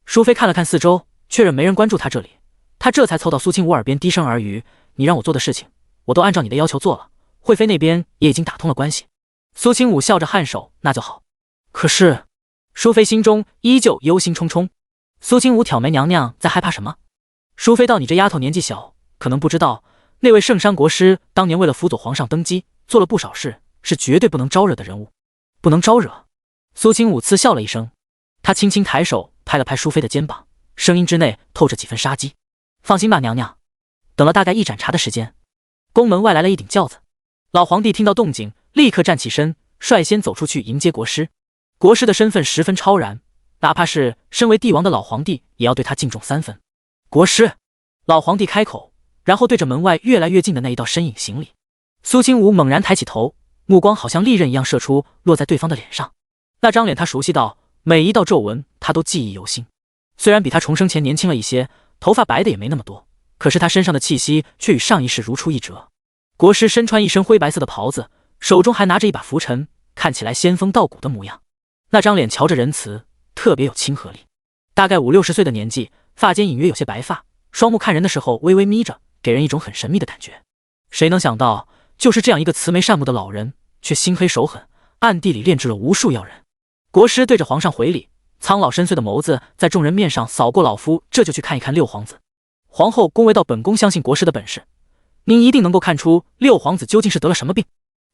淑妃看了看四周，确认没人关注她这里，她这才凑到苏清武耳边低声耳语：你让我做的事情，我都按照你的要求做了，惠妃那边也已经打通了关系。苏清武笑着颔首：那就好。可是淑妃心中依旧忧心忡忡。苏清武挑眉：娘娘在害怕什么？淑妃道：你这丫头年纪小，可能不知道，那位圣山国师当年为了辅佐皇上登基，做了不少事，是绝对不能招惹的人物。不能招惹？苏清武嗤笑了一声，他轻轻抬手拍了拍淑妃的肩膀，声音之内透着几分杀机。放心吧，娘娘。等了大概1盏茶的时间，宫门外来了一顶轿子。老皇帝听到动静，立刻站起身，率先走出去迎接国师。国师的身份十分超然，哪怕是身为帝王的老皇帝也要对他敬重3分。国师，老皇帝开口，然后对着门外越来越近的那一道身影行礼。苏清武猛然抬起头，目光好像利刃一样射出，落在对方的脸上。那张脸他熟悉到每一道皱纹他都记忆犹新，虽然比他重生前年轻了一些，头发白的也没那么多，可是他身上的气息却与上一世如出一辙。国师身穿一身灰白色的袍子，手中还拿着一把拂尘，看起来仙风道骨的模样。那张脸瞧着仁慈，特别有亲和力。大概50-60岁的年纪，发间隐约有些白发，双目看人的时候微微眯着，给人一种很神秘的感觉。谁能想到，就是这样一个慈眉善目的老人，却心黑手狠，暗地里炼制了无数妖人。国师对着皇上回礼，苍老深邃的眸子在众人面上扫过，老夫这就去看一看六皇子。皇后恭维道：“本宫相信国师的本事，您一定能够看出六皇子究竟是得了什么病。”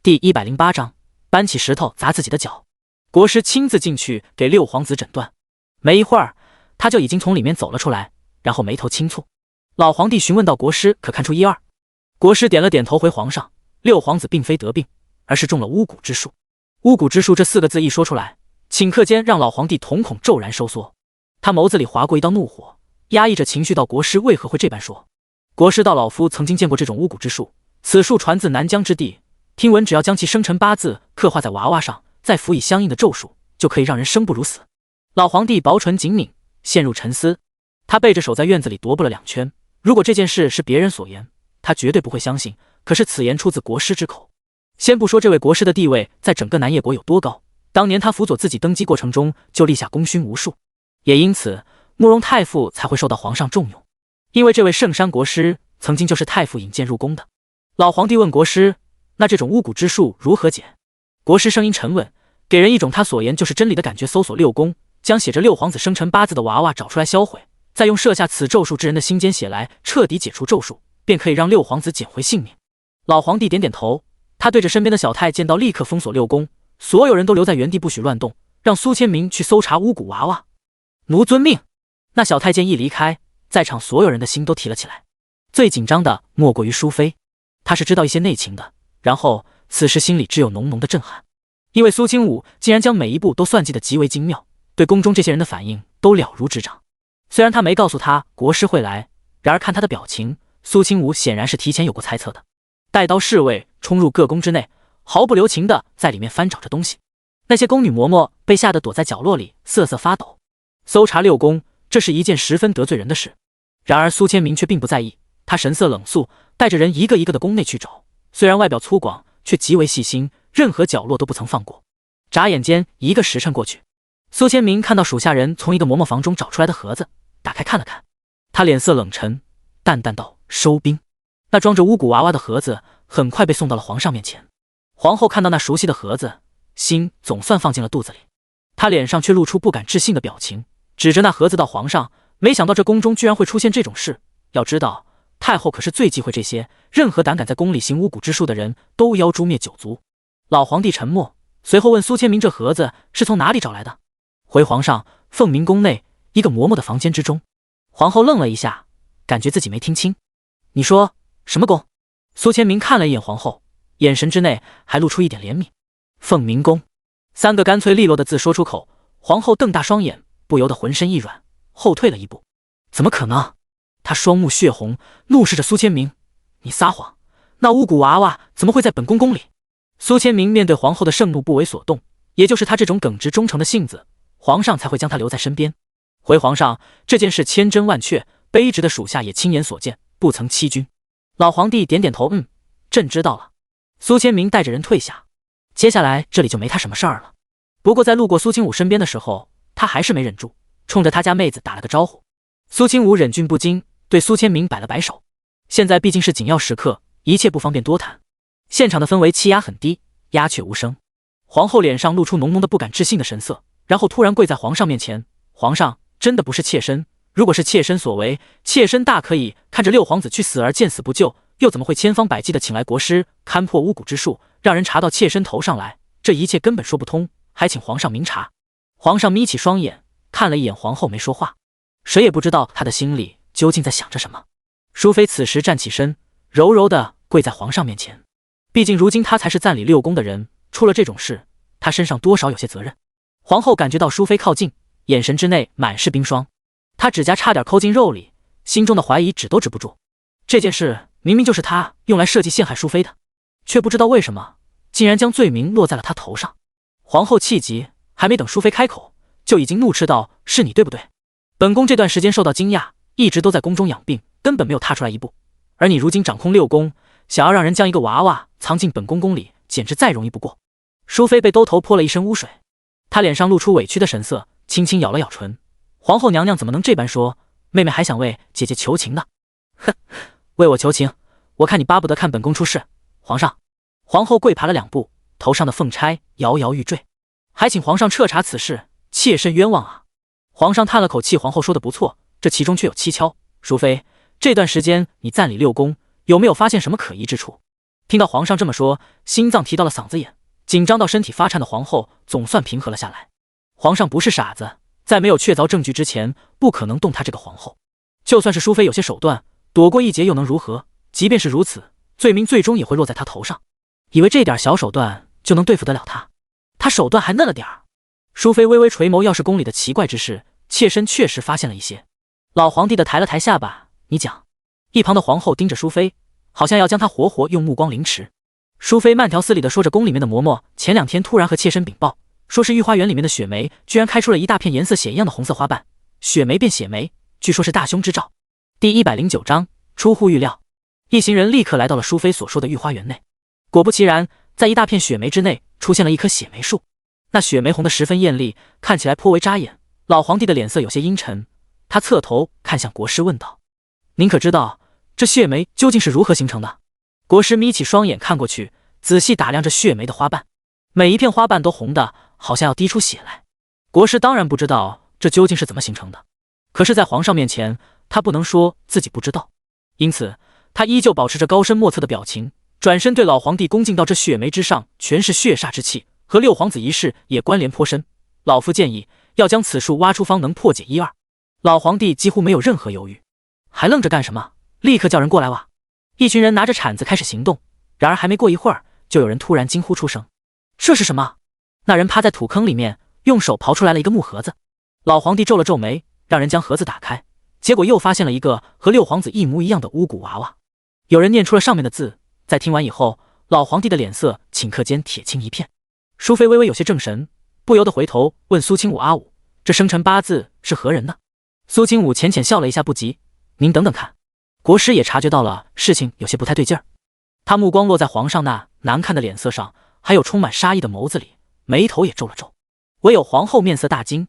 第108章，搬起石头砸自己的脚。国师亲自进去给六皇子诊断，没一会儿，他就已经从里面走了出来，然后眉头轻蹙。老皇帝询问道：“国师可看出一二？”国师点了点头，回皇上：“六皇子并非得病，而是中了巫蛊之术。”巫蛊之术这4个字一说出来，顷刻间让老皇帝瞳孔骤然收缩，他眸子里划过一道怒火，压抑着情绪道：“国师为何会这般说？”国师道：“老夫曾经见过这种巫蛊之术，此术传自南疆之地，听闻只要将其生辰八字刻画在娃娃上，再辅以相应的咒术，就可以让人生不如死。”老皇帝薄唇紧抿，陷入沉思。他背着手在院子里踱步了2圈，如果这件事是别人所言，他绝对不会相信，可是此言出自国师之口。先不说这位国师的地位在整个南叶国有多高，当年他辅佐自己登基过程中就立下功勋无数，也因此慕容太傅才会受到皇上重用，因为这位圣山国师曾经就是太傅引荐入宫的。老皇帝问国师：“那这种巫蛊之术如何解？”国师声音沉稳，给人一种他所言就是真理的感觉。搜索六宫，将写着六皇子生辰八字的娃娃找出来销毁，再用设下此咒术之人的心间血来彻底解除咒术，便可以让六皇子捡回性命。老皇帝点点头，他对着身边的小太监道：“立刻封锁六宫，所有人都留在原地，不许乱动，让苏千明去搜查巫蛊娃娃。”奴遵命。那小太监一离开，在场所有人的心都提了起来。最紧张的莫过于淑妃，她是知道一些内情的，然后此时心里只有浓浓的震撼，因为苏清武竟然将每一步都算计得极为精妙，对宫中这些人的反应都了如指掌。虽然他没告诉他国师会来，然而看他的表情，苏清武显然是提前有过猜测的。带刀侍卫冲入各宫之内，毫不留情地在里面翻找着东西。那些宫女嬷嬷被吓得躲在角落里瑟瑟发抖。搜查六宫，这是一件十分得罪人的事。然而苏千明却并不在意，他神色冷肃，带着人一个一个的宫内去找。虽然外表粗犷，却极为细心，任何角落都不曾放过。眨眼间1个时辰过去，苏千明看到属下人从一个嬷嬷房中找出来的盒子，打开看了看，他脸色冷沉，淡淡道：“收兵。”那装着巫蛊娃娃的盒子很快被送到了皇上面前。皇后看到那熟悉的盒子，心总算放进了肚子里，她脸上却露出不敢置信的表情，指着那盒子道：“皇上，没想到这宫中居然会出现这种事。要知道，太后可是最忌讳这些，任何胆敢在宫里行巫蛊之术的人都妖诛灭九族。”老皇帝沉默，随后问苏千明：“这盒子是从哪里找来的？”回皇上：“凤鸣宫内一个嬷嬷的房间之中。”皇后愣了一下，感觉自己没听清。“你说什么宫？”苏千明看了一眼皇后，眼神之内还露出一点怜悯。“凤鸣宫”3个干脆利落的字说出口，皇后瞪大双眼，不由得浑身一软，后退了一步。“怎么可能？”她双目血红，怒视着苏千明：“你撒谎！那巫蛊娃娃怎么会在本宫宫里？”苏千明面对皇后的盛怒不为所动，也就是他这种耿直忠诚的性子，皇上才会将他留在身边。回皇上，这件事千真万确，卑职的属下也亲眼所见，不曾欺君。老皇帝点点头：“朕知道了。”苏千明带着人退下，接下来这里就没他什么事儿了。不过在路过苏清武身边的时候，他还是没忍住，冲着他家妹子打了个招呼。苏清武忍俊不禁，对苏千明摆了摆手。现在毕竟是紧要时刻，一切不方便多谈。现场的氛围气压很低，鸦雀无声。皇后脸上露出浓浓的不敢置信的神色，然后突然跪在皇上面前：“皇上，真的不是妾身，如果是妾身所为，妾身大可以看着六皇子去死而见死不救，又怎么会千方百计的请来国师勘破巫蛊之术，让人查到妾身头上来？这一切根本说不通，还请皇上明察。”皇上眯起双眼，看了一眼皇后，没说话。谁也不知道他的心里究竟在想着什么。淑妃此时站起身，柔柔的跪在皇上面前。毕竟如今他才是暂理六宫的人，出了这种事，他身上多少有些责任。皇后感觉到淑妃靠近，眼神之内满是冰霜，她指甲差点抠进肉里，心中的怀疑止都止不住。这件事明明就是他用来设计陷害淑妃的，却不知道为什么竟然将罪名落在了他头上。皇后气急，还没等淑妃开口，就已经怒斥道：“是你对不对？本宫这段时间受到惊讶，一直都在宫中养病，根本没有踏出来一步。而你如今掌控六宫，想要让人将一个娃娃藏进本宫宫里，简直再容易不过。淑妃被兜头泼了一身污水，她脸上露出委屈的神色，轻轻咬了咬唇。皇后娘娘怎么能这般说？妹妹还想为姐姐求情呢。哼，为我求情？我看你巴不得看本宫出事。皇上，皇后跪爬了2步，头上的凤钗摇摇欲坠，还请皇上彻查此事，妾身冤枉啊！皇上叹了口气，皇后说的不错，这其中却有蹊跷。淑妃，这段时间你暂理六宫，有没有发现什么可疑之处？听到皇上这么说，心脏提到了嗓子眼，紧张到身体发颤的皇后总算平和了下来。皇上不是傻子，在没有确凿证据之前，不可能动他这个皇后。就算是淑妃有些手段，躲过一劫又能如何？即便是如此，罪名最终也会落在他头上。以为这点小手段就能对付得了他？他手段还嫩了点儿。淑妃微微垂眸，要是宫里的奇怪之事，妾身确实发现了一些。老皇帝的抬了抬下巴，你讲。一旁的皇后盯着淑妃，好像要将她活活用目光凌迟。淑妃慢条斯理地说着，宫里面的嬷嬷前2天突然和妾身禀报，说是御花园里面的雪梅居然开出了一大片颜色血一样的红色花瓣，雪梅变血梅，据说是大凶之兆。第109章出乎预料。一行人立刻来到了淑妃所说的御花园内，果不其然，在一大片雪梅之内出现了一棵血梅树，那血梅红得十分艳丽，看起来颇为扎眼。老皇帝的脸色有些阴沉，他侧头看向国师问道：您可知道这血梅究竟是如何形成的？国师眯起双眼看过去，仔细打量着血梅的花瓣，每一片花瓣都红的好像要滴出血来。国师当然不知道这究竟是怎么形成的，可是在皇上面前，他不能说自己不知道，因此他依旧保持着高深莫测的表情，转身对老皇帝恭敬道：这血梅之上全是血煞之气，和六皇子一事也关联颇深，老夫建议要将此树挖出，方能破解一二。老皇帝几乎没有任何犹豫，还愣着干什么？立刻叫人过来挖！一群人拿着铲子开始行动，然而还没过一会儿，就有人突然惊呼出声：这是什么？那人趴在土坑里面，用手刨出来了一个木盒子。老皇帝皱了皱眉，让人将盒子打开，结果又发现了一个和六皇子一模一样的巫蛊娃娃。有人念出了上面的字，在听完以后，老皇帝的脸色顷刻间铁青一片。淑妃微微有些怔神，不由得回头问苏清武：阿武，这生辰八字是何人呢？苏清武浅浅笑了一下，不急，您等等看。国师也察觉到了事情有些不太对劲儿，他目光落在皇上那难看的脸色上，还有充满杀意的眸子里，眉头也皱了皱。唯有皇后面色大惊，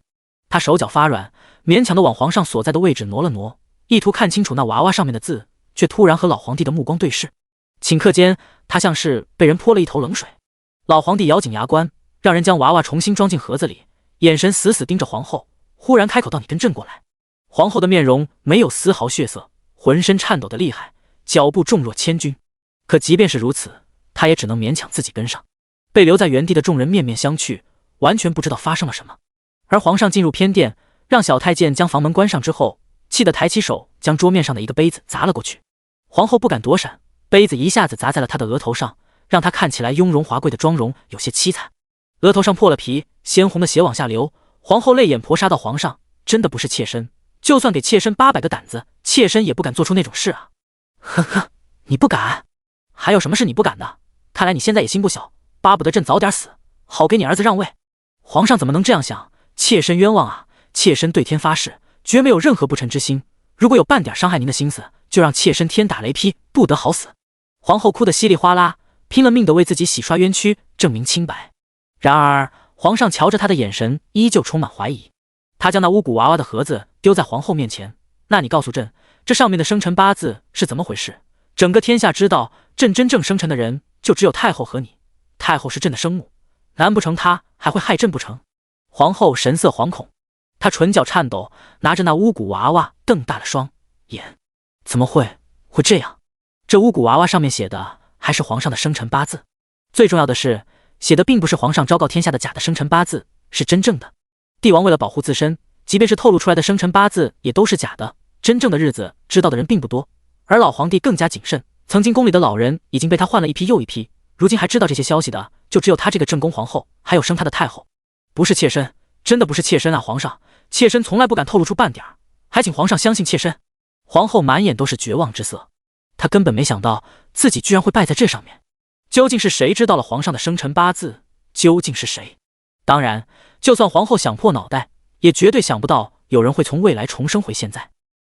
她手脚发软，勉强的往皇上所在的位置挪了挪，意图看清楚那娃娃上面的字，却突然和老皇帝的目光对视。顷刻间，他像是被人泼了一头冷水。老皇帝咬紧牙关，让人将娃娃重新装进盒子里，眼神死死盯着皇后，忽然开口道：你跟朕过来。皇后的面容没有丝毫血色，浑身颤抖的厉害，脚步重若千钧。可即便是如此，她也只能勉强自己跟上。被留在原地的众人面面相觑，完全不知道发生了什么。而皇上进入偏殿，让小太监将房门关上之后，气得抬起手将桌面上的一个杯子砸了过去。皇后不敢躲闪，杯子一下子砸在了她的额头上，让她看起来雍容华贵的妆容有些凄惨，额头上破了皮，鲜红的血往下流。皇后泪眼婆杀道：皇上，真的不是妾身，就算给妾身800个胆子，妾身也不敢做出那种事啊！呵呵，你不敢？还有什么是你不敢的？看来你现在也心不小，巴不得朕早点死，好给你儿子让位。皇上怎么能这样想？妾身冤枉啊！妾身对天发誓，绝没有任何不臣之心。如果有半点伤害您的心思，就让妾身天打雷劈，不得好死！皇后哭得稀里哗啦，拼了命的为自己洗刷冤屈，证明清白。然而皇上瞧着她的眼神依旧充满怀疑。他将那巫蛊娃娃的盒子丢在皇后面前，那你告诉朕，这上面的生辰八字是怎么回事？整个天下知道朕真正生辰的人就只有太后和你，太后是朕的生母，难不成她还会害朕不成？皇后神色惶恐，她唇角颤抖，拿着那巫蛊娃娃瞪大了双眼。怎么会这样？这巫蛊娃娃上面写的还是皇上的生辰八字，最重要的是写的并不是皇上昭告天下的假的生辰八字，是真正的。帝王为了保护自身，即便是透露出来的生辰八字也都是假的，真正的日子知道的人并不多。而老皇帝更加谨慎，曾经宫里的老人已经被他换了一批又一批，如今还知道这些消息的就只有他这个正宫皇后，还有生他的太后。不是妾身，真的不是妾身啊！皇上，妾身从来不敢透露出半点，还请皇上相信妾身。皇后满眼都是绝望之色，她根本没想到自己居然会败在这上面。究竟是谁知道了皇上的生辰八字？究竟是谁？当然，就算皇后想破脑袋，也绝对想不到有人会从未来重生回现在。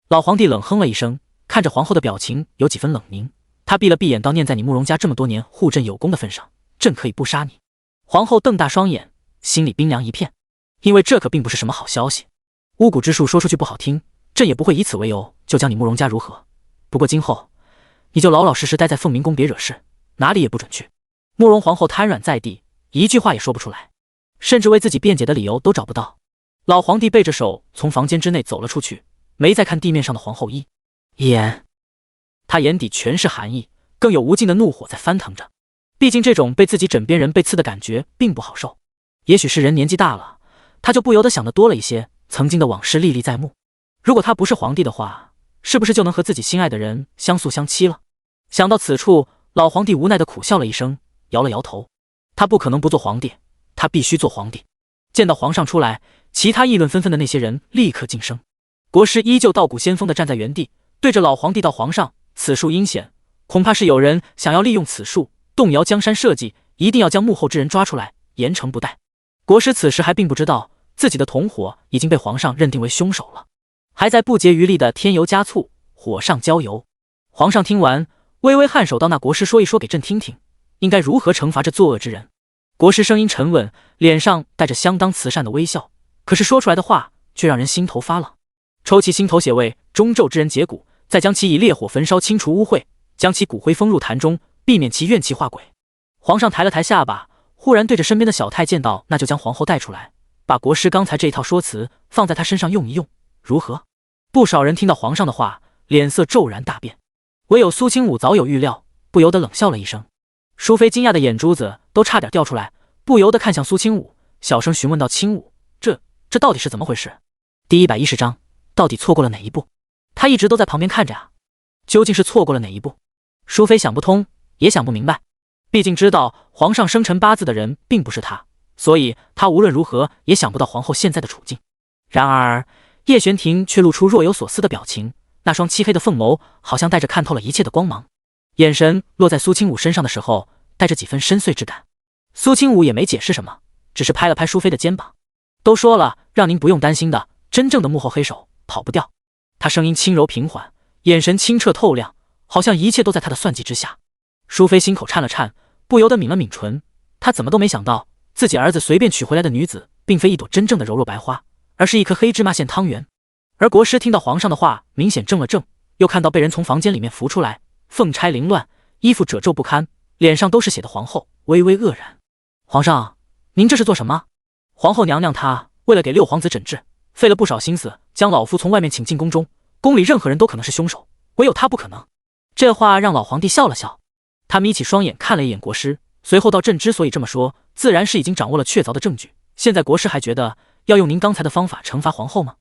老皇帝冷哼了一声，看着皇后的表情有几分冷凝，他闭了闭眼道：“念在你慕容家这么多年护朕有功的份上，朕可以不杀你。”皇后瞪大双眼，心里冰凉一片，因为这可并不是什么好消息。巫蛊之术说出去不好听，朕也不会以此为由就将你慕容家如何。不过今后你就老老实实待在凤鸣宫，别惹事，哪里也不准去。慕容皇后瘫软在地，一句话也说不出来，甚至为自己辩解的理由都找不到。老皇帝背着手从房间之内走了出去，没再看地面上的皇后一眼，他眼底全是寒意，更有无尽的怒火在翻腾着。毕竟这种被自己枕边人被刺的感觉并不好受。也许是人年纪大了，他就不由得想得多了一些，曾经的往事历历在目。如果他不是皇帝的话，是不是就能和自己心爱的人相宿相栖了？想到此处，老皇帝无奈地苦笑了一声，摇了摇头。他不可能不做皇帝，他必须做皇帝。见到皇上出来，其他议论纷纷的那些人立刻噤声。国师依旧道骨仙风地站在原地，对着老皇帝道：“皇上，此术阴险，恐怕是有人想要利用此术动摇江山社稷，一定要将幕后之人抓出来，严惩不贷。”国师此时还并不知道自己的同伙已经被皇上认定为凶手了，还在不竭余力的添油加醋，火上浇油。皇上听完，微微颔首道：“那国师说一说给朕听听，应该如何惩罚这作恶之人？”国师声音沉稳，脸上带着相当慈善的微笑，可是说出来的话却让人心头发冷。抽其心头血味，中咒之人解骨，再将其以烈火焚烧，清除污秽，将其骨灰封入坛中，避免其怨气化鬼。皇上抬了抬下巴，忽然对着身边的小太监道：“那就将皇后带出来，把国师刚才这一套说辞放在他身上用一用，如何？”不少人听到皇上的话，脸色骤然大变，唯有苏清武早有预料，不由得冷笑了一声。淑妃惊讶的眼珠子都差点掉出来，不由得看向苏清武，小声询问道：“清武，这到底是怎么回事？第110章到底错过了哪一步？他一直都在旁边看着啊，究竟是错过了哪一步？”淑妃想不通，也想不明白，毕竟知道皇上生辰八字的人并不是他，所以他无论如何也想不到皇后现在的处境。然而叶玄庭却露出若有所思的表情，那双漆黑的凤眸好像带着看透了一切的光芒，眼神落在苏清武身上的时候，带着几分深邃之感。苏清武也没解释什么，只是拍了拍淑妃的肩膀：“都说了，让您不用担心的，真正的幕后黑手跑不掉。”他声音轻柔平缓，眼神清澈透亮，好像一切都在他的算计之下。淑妃心口颤了颤，不由得抿了抿唇。她怎么都没想到，自己儿子随便娶回来的女子，并非一朵真正的柔弱白花，而是一颗黑芝麻馅汤圆。而国师听到皇上的话，明显怔了怔，又看到被人从房间里面扶出来，凤钗凌乱，衣服褶皱不堪，脸上都是血的皇后微微愕然：“皇上，您这是做什么？”皇后娘娘她为了给六皇子诊治，费了不少心思，将老夫从外面请进宫中，宫里任何人都可能是凶手，唯有他不可能。这话让老皇帝笑了笑，他眯起双眼看了一眼国师，随后道：“朕之所以这么说，自然是已经掌握了确凿的证据。现在国师还觉得要用您刚才的方法惩罚皇后吗？”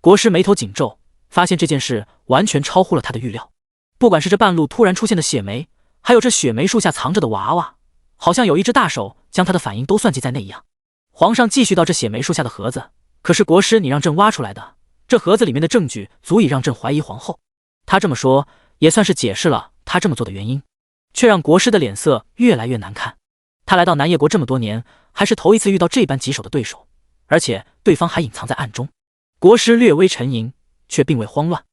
国师眉头紧皱，发现这件事完全超乎了他的预料。不管是这半路突然出现的血梅，还有这血梅树下藏着的娃娃，好像有一只大手将他的反应都算计在内一样。皇上继续道：“这血梅树下的盒子，可是国师你让朕挖出来的，这盒子里面的证据足以让朕怀疑皇后。”他这么说也算是解释了他这么做的原因，却让国师的脸色越来越难看。他来到南叶国这么多年，还是头一次遇到这般棘手的对手，而且对方还隐藏在暗中。国师略微沉吟，却并未慌乱。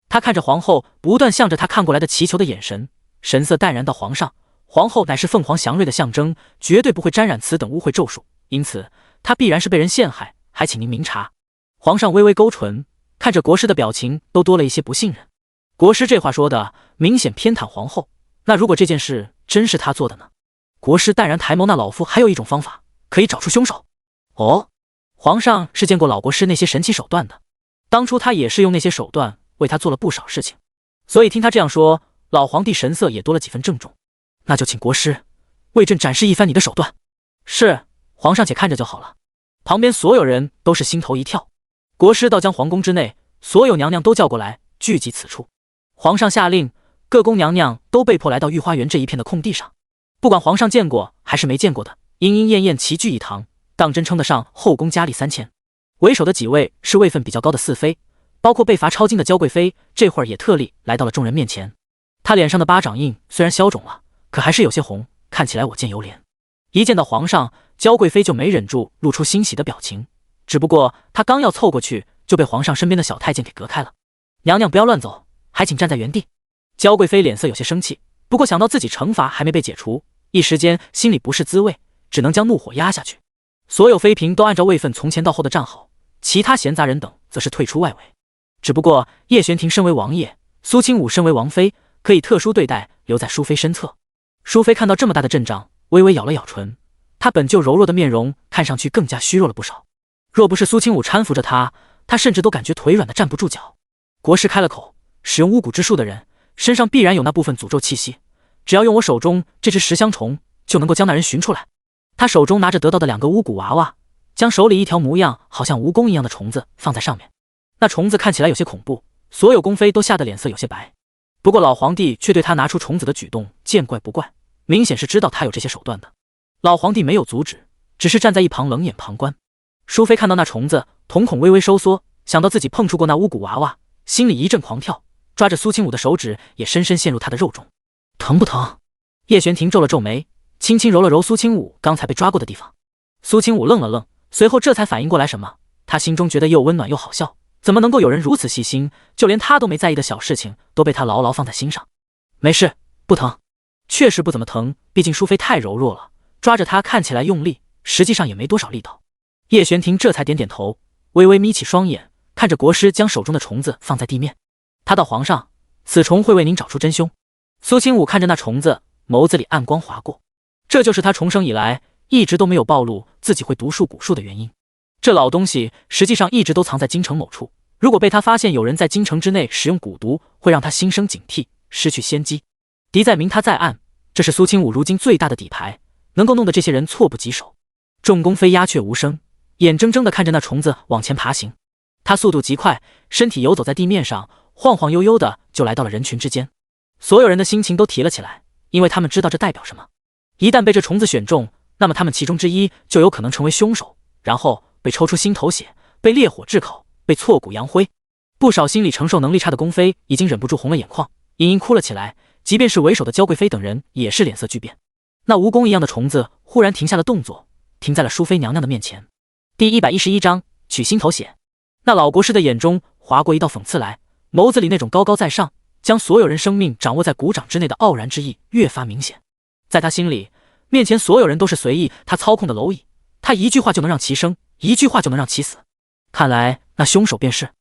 他看着皇后不断向着他看过来的祈求的眼神，神色淡然道：“皇上，皇后乃是凤凰祥瑞的象征，绝对不会沾染此等污秽咒术，因此她必然是被人陷害，还请您明察。”皇上微微勾唇，看着国师的表情都多了一些不信任。国师这话说的明显偏袒皇后，那如果这件事真是他做的呢？国师淡然抬眸：“那老夫还有一种方法可以找出凶手。”哦，皇上是见过老国师那些神奇手段的，当初他也是用那些手段为他做了不少事情，所以听他这样说，老皇帝神色也多了几分郑重。那就请国师为朕展示一番你的手段。是，皇上且看着就好了。旁边所有人都是心头一跳。国师倒将皇宫之内所有娘娘都叫过来，聚集此处。皇上下令，各宫娘娘都被迫来到御花园这一片的空地上。不管皇上见过还是没见过的，莺莺燕燕齐聚一堂，当真称得上后宫佳丽3000。为首的几位是位分比较高的四妃，包括被罚抄经的娇贵妃，这会儿也特例来到了众人面前。她脸上的巴掌印虽然消肿了，可还是有些红，看起来我见犹怜。一见到皇上，娇贵妃就没忍住露出欣喜的表情，只不过她刚要凑过去，就被皇上身边的小太监给隔开了。“娘娘不要乱走，还请站在原地。”娇贵妃脸色有些生气，不过想到自己惩罚还没被解除，一时间心里不是滋味，只能将怒火压下去。所有妃嫔都按照位分从前到后的站好，其他闲杂人等则是退出外围。只不过叶玄庭身为王爷，苏清武身为王妃，可以特殊对待，留在淑妃身侧。淑妃看到这么大的阵仗，微微咬了咬唇，她本就柔弱的面容看上去更加虚弱了不少。若不是苏清武搀扶着她，她甚至都感觉腿软的站不住脚。国师开了口，使用巫蛊之术的人身上必然有那部分诅咒气息，只要用我手中这只10香虫，就能够将那人寻出来。他手中拿着得到的2个巫蛊娃娃，将手里一条模样好像蜈蚣一样的虫子放在上面。那虫子看起来有些恐怖，所有宫妃都吓得脸色有些白。不过老皇帝却对他拿出虫子的举动见怪不怪，明显是知道他有这些手段的。老皇帝没有阻止，只是站在一旁冷眼旁观。淑妃看到那虫子，瞳孔微微收缩，想到自己碰触过那巫蛊娃娃，心里一阵狂跳，抓着苏清武的手指也深深陷入他的肉中。疼不疼？叶玄庭皱了皱眉，轻轻揉了揉苏清武刚才被抓过的地方。苏清武愣了愣，随后这才反应过来什么，他心中觉得又温暖又好笑，怎么能够有人如此细心，就连他都没在意的小事情都被他牢牢放在心上。没事，不疼。确实不怎么疼，毕竟淑妃太柔弱了，抓着她看起来用力，实际上也没多少力道。叶玄庭这才点点头，微微眯起双眼，看着国师将手中的虫子放在地面。他道：皇上，此虫会为您找出真凶。苏清武看着那虫子，眸子里暗光划过，这就是他重生以来一直都没有暴露自己会毒术蛊术的原因。这老东西实际上一直都藏在京城某处，如果被他发现有人在京城之内使用蛊毒，会让他心生警惕，失去先机。敌在明他在暗，这是苏清武如今最大的底牌，能够弄得这些人措不及手。众宫妃鸦雀无声，眼睁睁地看着那虫子往前爬行。他速度极快，身体游走在地面上，晃晃悠悠的就来到了人群之间。所有人的心情都提了起来，因为他们知道这代表什么。一旦被这虫子选中，那么他们其中之一就有可能成为凶手，然后被抽出心头血，被烈火炙烤，被挫骨扬灰。不少心理承受能力差的宫妃已经忍不住红了眼眶，隐隐哭了起来，即便是为首的娇贵妃等人也是脸色巨变。那蜈蚣一样的虫子忽然停下了动作，停在了淑妃娘娘的面前。第111章取心头血。那老国师的眼中划过一道讽刺来，眸子里那种高高在上，将所有人生命掌握在股掌之内的傲然之意越发明显。在他心里，面前所有人都是随意他操控的蝼蚁，他一句话就能让其生，一句话就能让其死。看来那凶手便是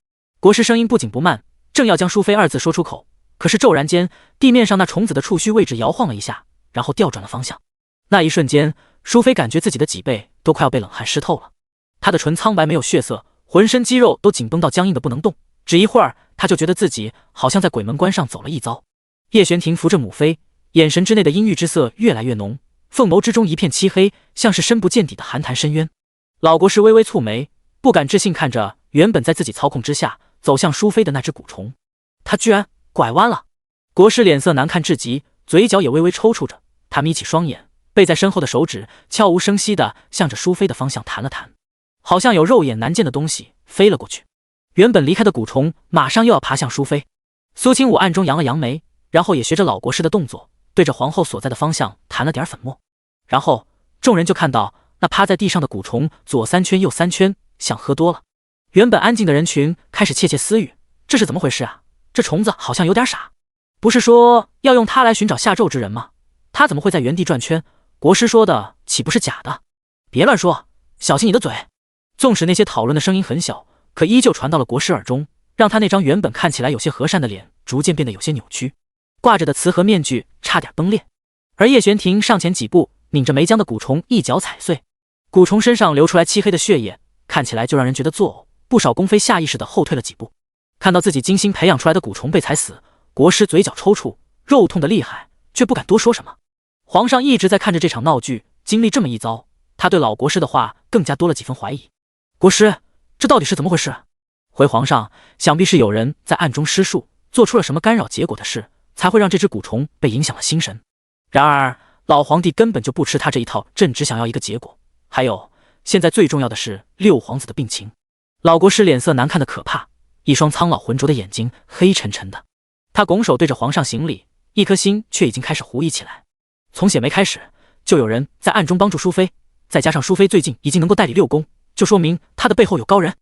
国师。声音不紧不慢，正要将淑妃2字说出口，可是骤然间，地面上那虫子的触须位置摇晃了一下，然后调转了方向。那一瞬间，淑妃感觉自己的脊背都快要被冷汗湿透了，她的唇苍白没有血色，浑身肌肉都紧绷到僵硬的不能动。只一会儿，她就觉得自己好像在鬼门关上走了一遭。叶玄庭扶着母妃，眼神之内的阴郁之色越来越浓，凤眸之中一片漆黑，像是深不见底的寒潭深渊。老国师微微蹙眉，不敢置信看着原本在自己操控之下走向淑妃的那只蛊虫，他居然拐弯了。国师脸色难看至极，嘴角也微微抽搐着，他眯起双眼，背在身后的手指悄无声息地向着淑妃的方向弹了弹，好像有肉眼难见的东西飞了过去。原本离开的蛊虫马上又要爬向淑妃。苏清武暗中扬了扬眉，然后也学着老国师的动作，对着皇后所在的方向弹了点粉末。然后众人就看到那趴在地上的蛊虫左3圈右3圈，像喝多了。原本安静的人群开始窃窃私语，这是怎么回事啊？这虫子好像有点傻，不是说要用它来寻找下咒之人吗？他怎么会在原地转圈？国师说的岂不是假的？别乱说，小心你的嘴。纵使那些讨论的声音很小，可依旧传到了国师耳中，让他那张原本看起来有些和善的脸逐渐变得有些扭曲，挂着的瓷盒面具差点崩裂。而叶玄庭上前几步，拧着没将的蛊虫一脚踩碎，蛊虫身上流出来漆黑的血液，看起来就让人觉得作呕。不少宫妃下意识地后退了几步，看到自己精心培养出来的蛊虫被踩死，国师嘴角抽搐，肉痛的厉害，却不敢多说什么。皇上一直在看着这场闹剧，经历这么一遭，他对老国师的话更加多了几分怀疑。国师，这到底是怎么回事？回皇上，想必是有人在暗中施术，做出了什么干扰结果的事，才会让这只蛊虫被影响了心神。然而老皇帝根本就不吃他这一套，朕只想要一个结果。还有，现在最重要的是六皇子的病情。老国师脸色难看的可怕，一双苍老浑浊的眼睛黑沉沉的，他拱手对着皇上行礼，一颗心却已经开始狐疑起来。从血梅开始，就有人在暗中帮助淑妃，再加上淑妃最近已经能够代理六宫，就说明他的背后有高人。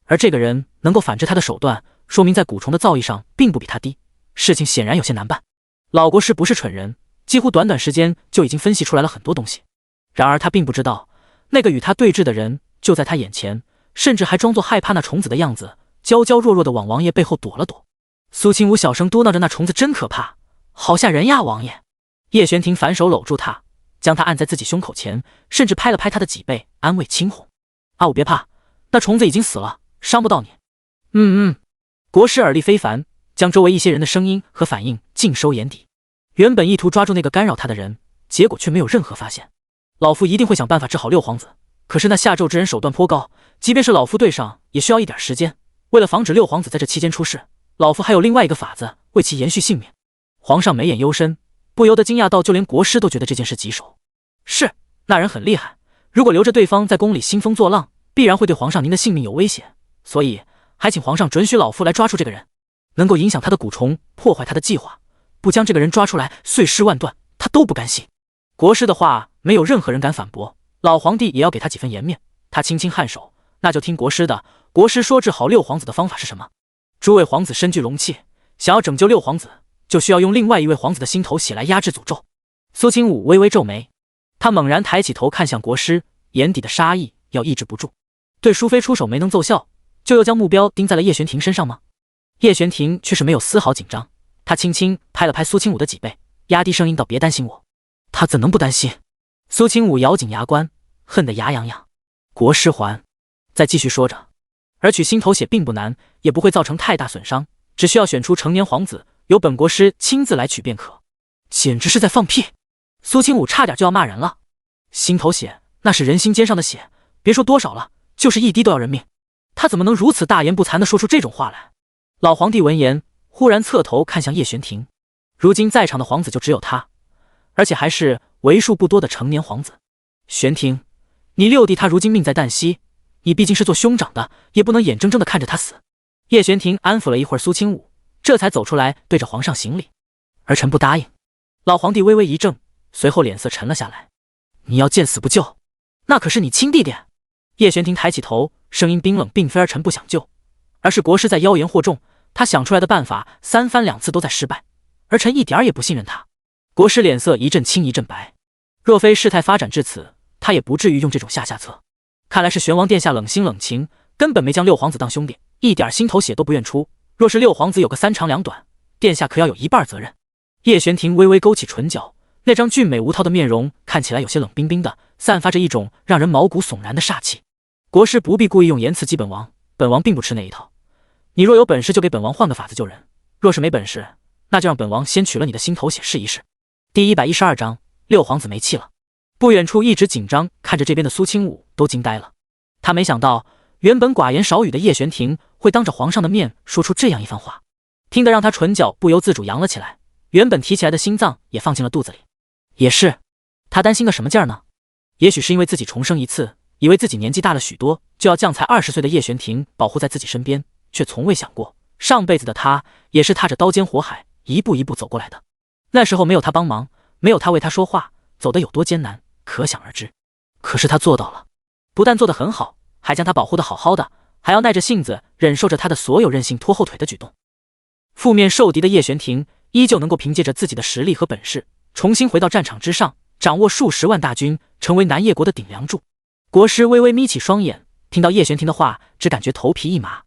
而这个人能够反制他的手段，说明在蛊虫的造诣上并不比他低，事情显然有些难办。老国师不是蠢人，几乎短短时间就已经分析出来了很多东西。然而他并不知道，那个与他对峙的人就在他眼前，甚至还装作害怕那虫子的样子，娇娇弱弱的往王爷背后躲了躲。苏清武小声嘟囔着：“那虫子真可怕，好吓人呀，王爷。”叶玄庭反手搂住他，将他按在自己胸口前，甚至拍了拍他的脊背，安慰青红：“阿武别怕，那虫子已经死了，伤不到你。”国师耳力非凡，将周围一些人的声音和反应尽收眼底。原本意图抓住那个干扰他的人，结果却没有任何发现。老夫一定会想办法治好六皇子，可是那下咒之人手段颇高，即便是老夫对上，也需要一点时间。为了防止六皇子在这期间出事，老夫还有另外一个法子为其延续性命。皇上眉眼幽深，不由得惊讶到，就连国师都觉得这件事棘手。是，那人很厉害，如果留着对方在宫里兴风作浪，必然会对皇上您的性命有威胁，所以还请皇上准许老夫来抓住这个人。能够影响他的蛊虫，破坏他的计划，不将这个人抓出来，碎尸万段，他都不甘心。国师的话没有任何人敢反驳，老皇帝也要给他几分颜面。他轻轻颔首，那就听国师的。国师说治好六皇子的方法是什么？诸位皇子身具龙气，想要拯救六皇子，就需要用另外一位皇子的心头血来压制诅咒。苏清武微微皱眉，他猛然抬起头看向国师，眼底的杀意要抑制不住。对淑妃出手没能奏效，就又将目标盯在了叶玄庭身上吗？叶玄庭却是没有丝毫紧张，他轻轻拍了拍苏清武的脊背，压低声音道：“别担心我。”他怎能不担心？苏清武咬紧牙关，恨得牙痒痒。国师还再继续说着，而取心头血并不难，也不会造成太大损伤，只需要选出成年皇子，由本国师亲自来取便可。简直是在放屁！苏清武差点就要骂人了。心头血那是人心尖上的血，别说多少了，就是一滴都要人命。他怎么能如此大言不惭地说出这种话来？老皇帝闻言，忽然侧头看向叶玄庭。如今在场的皇子就只有他，而且还是为数不多的成年皇子。玄庭，你六弟他如今命在旦夕，你毕竟是做兄长的，也不能眼睁睁地看着他死。叶玄庭安抚了一会儿苏清武，这才走出来对着皇上行礼。儿臣不答应。老皇帝微微一怔，随后脸色沉了下来。你要见死不救？那可是你亲弟弟。叶玄庭抬起头，声音冰冷，并非儿臣不想救，而是国师在妖言惑众，他想出来的办法三番两次都在失败，儿臣一点也不信任他。国师脸色一阵青一阵白，若非事态发展至此，他也不至于用这种下策。看来是玄王殿下冷心冷情，根本没将六皇子当兄弟，一点心头血都不愿出。若是六皇子有个三长两短，殿下可要有一半责任。叶玄庭微微勾起唇角，那张俊美无套的面容看起来有些冷冰冰的，散发着一种让人毛骨悚然的煞气。国师不必故意用言辞激本王，本王并不吃那一套。你若有本事就给本王换个法子救人，若是没本事，那就让本王先取了你的心头血试一试。第112章，六皇子没气了。不远处一直紧张看着这边的苏清武都惊呆了，他没想到原本寡言少语的叶玄庭会当着皇上的面说出这样一番话，听得让他唇角不由自主扬了起来，原本提起来的心脏也放进了肚子里。也是，他担心个什么劲儿呢？也许是因为自己重生一次，以为自己年纪大了许多，就要将才20岁的叶玄庭保护在自己身边，却从未想过上辈子的他也是踏着刀尖火海一步一步走过来的。那时候没有他帮忙，没有他为他说话，走得有多艰难可想而知。可是他做到了，不但做得很好，还将他保护得好好的，还要耐着性子忍受着他的所有任性拖后腿的举动。负面受敌的叶玄庭依旧能够凭借着自己的实力和本事重新回到战场之上，掌握数十万大军，成为南叶国的顶梁柱。国师微微眯起双眼，听到叶玄庭的话，只感觉头皮一麻。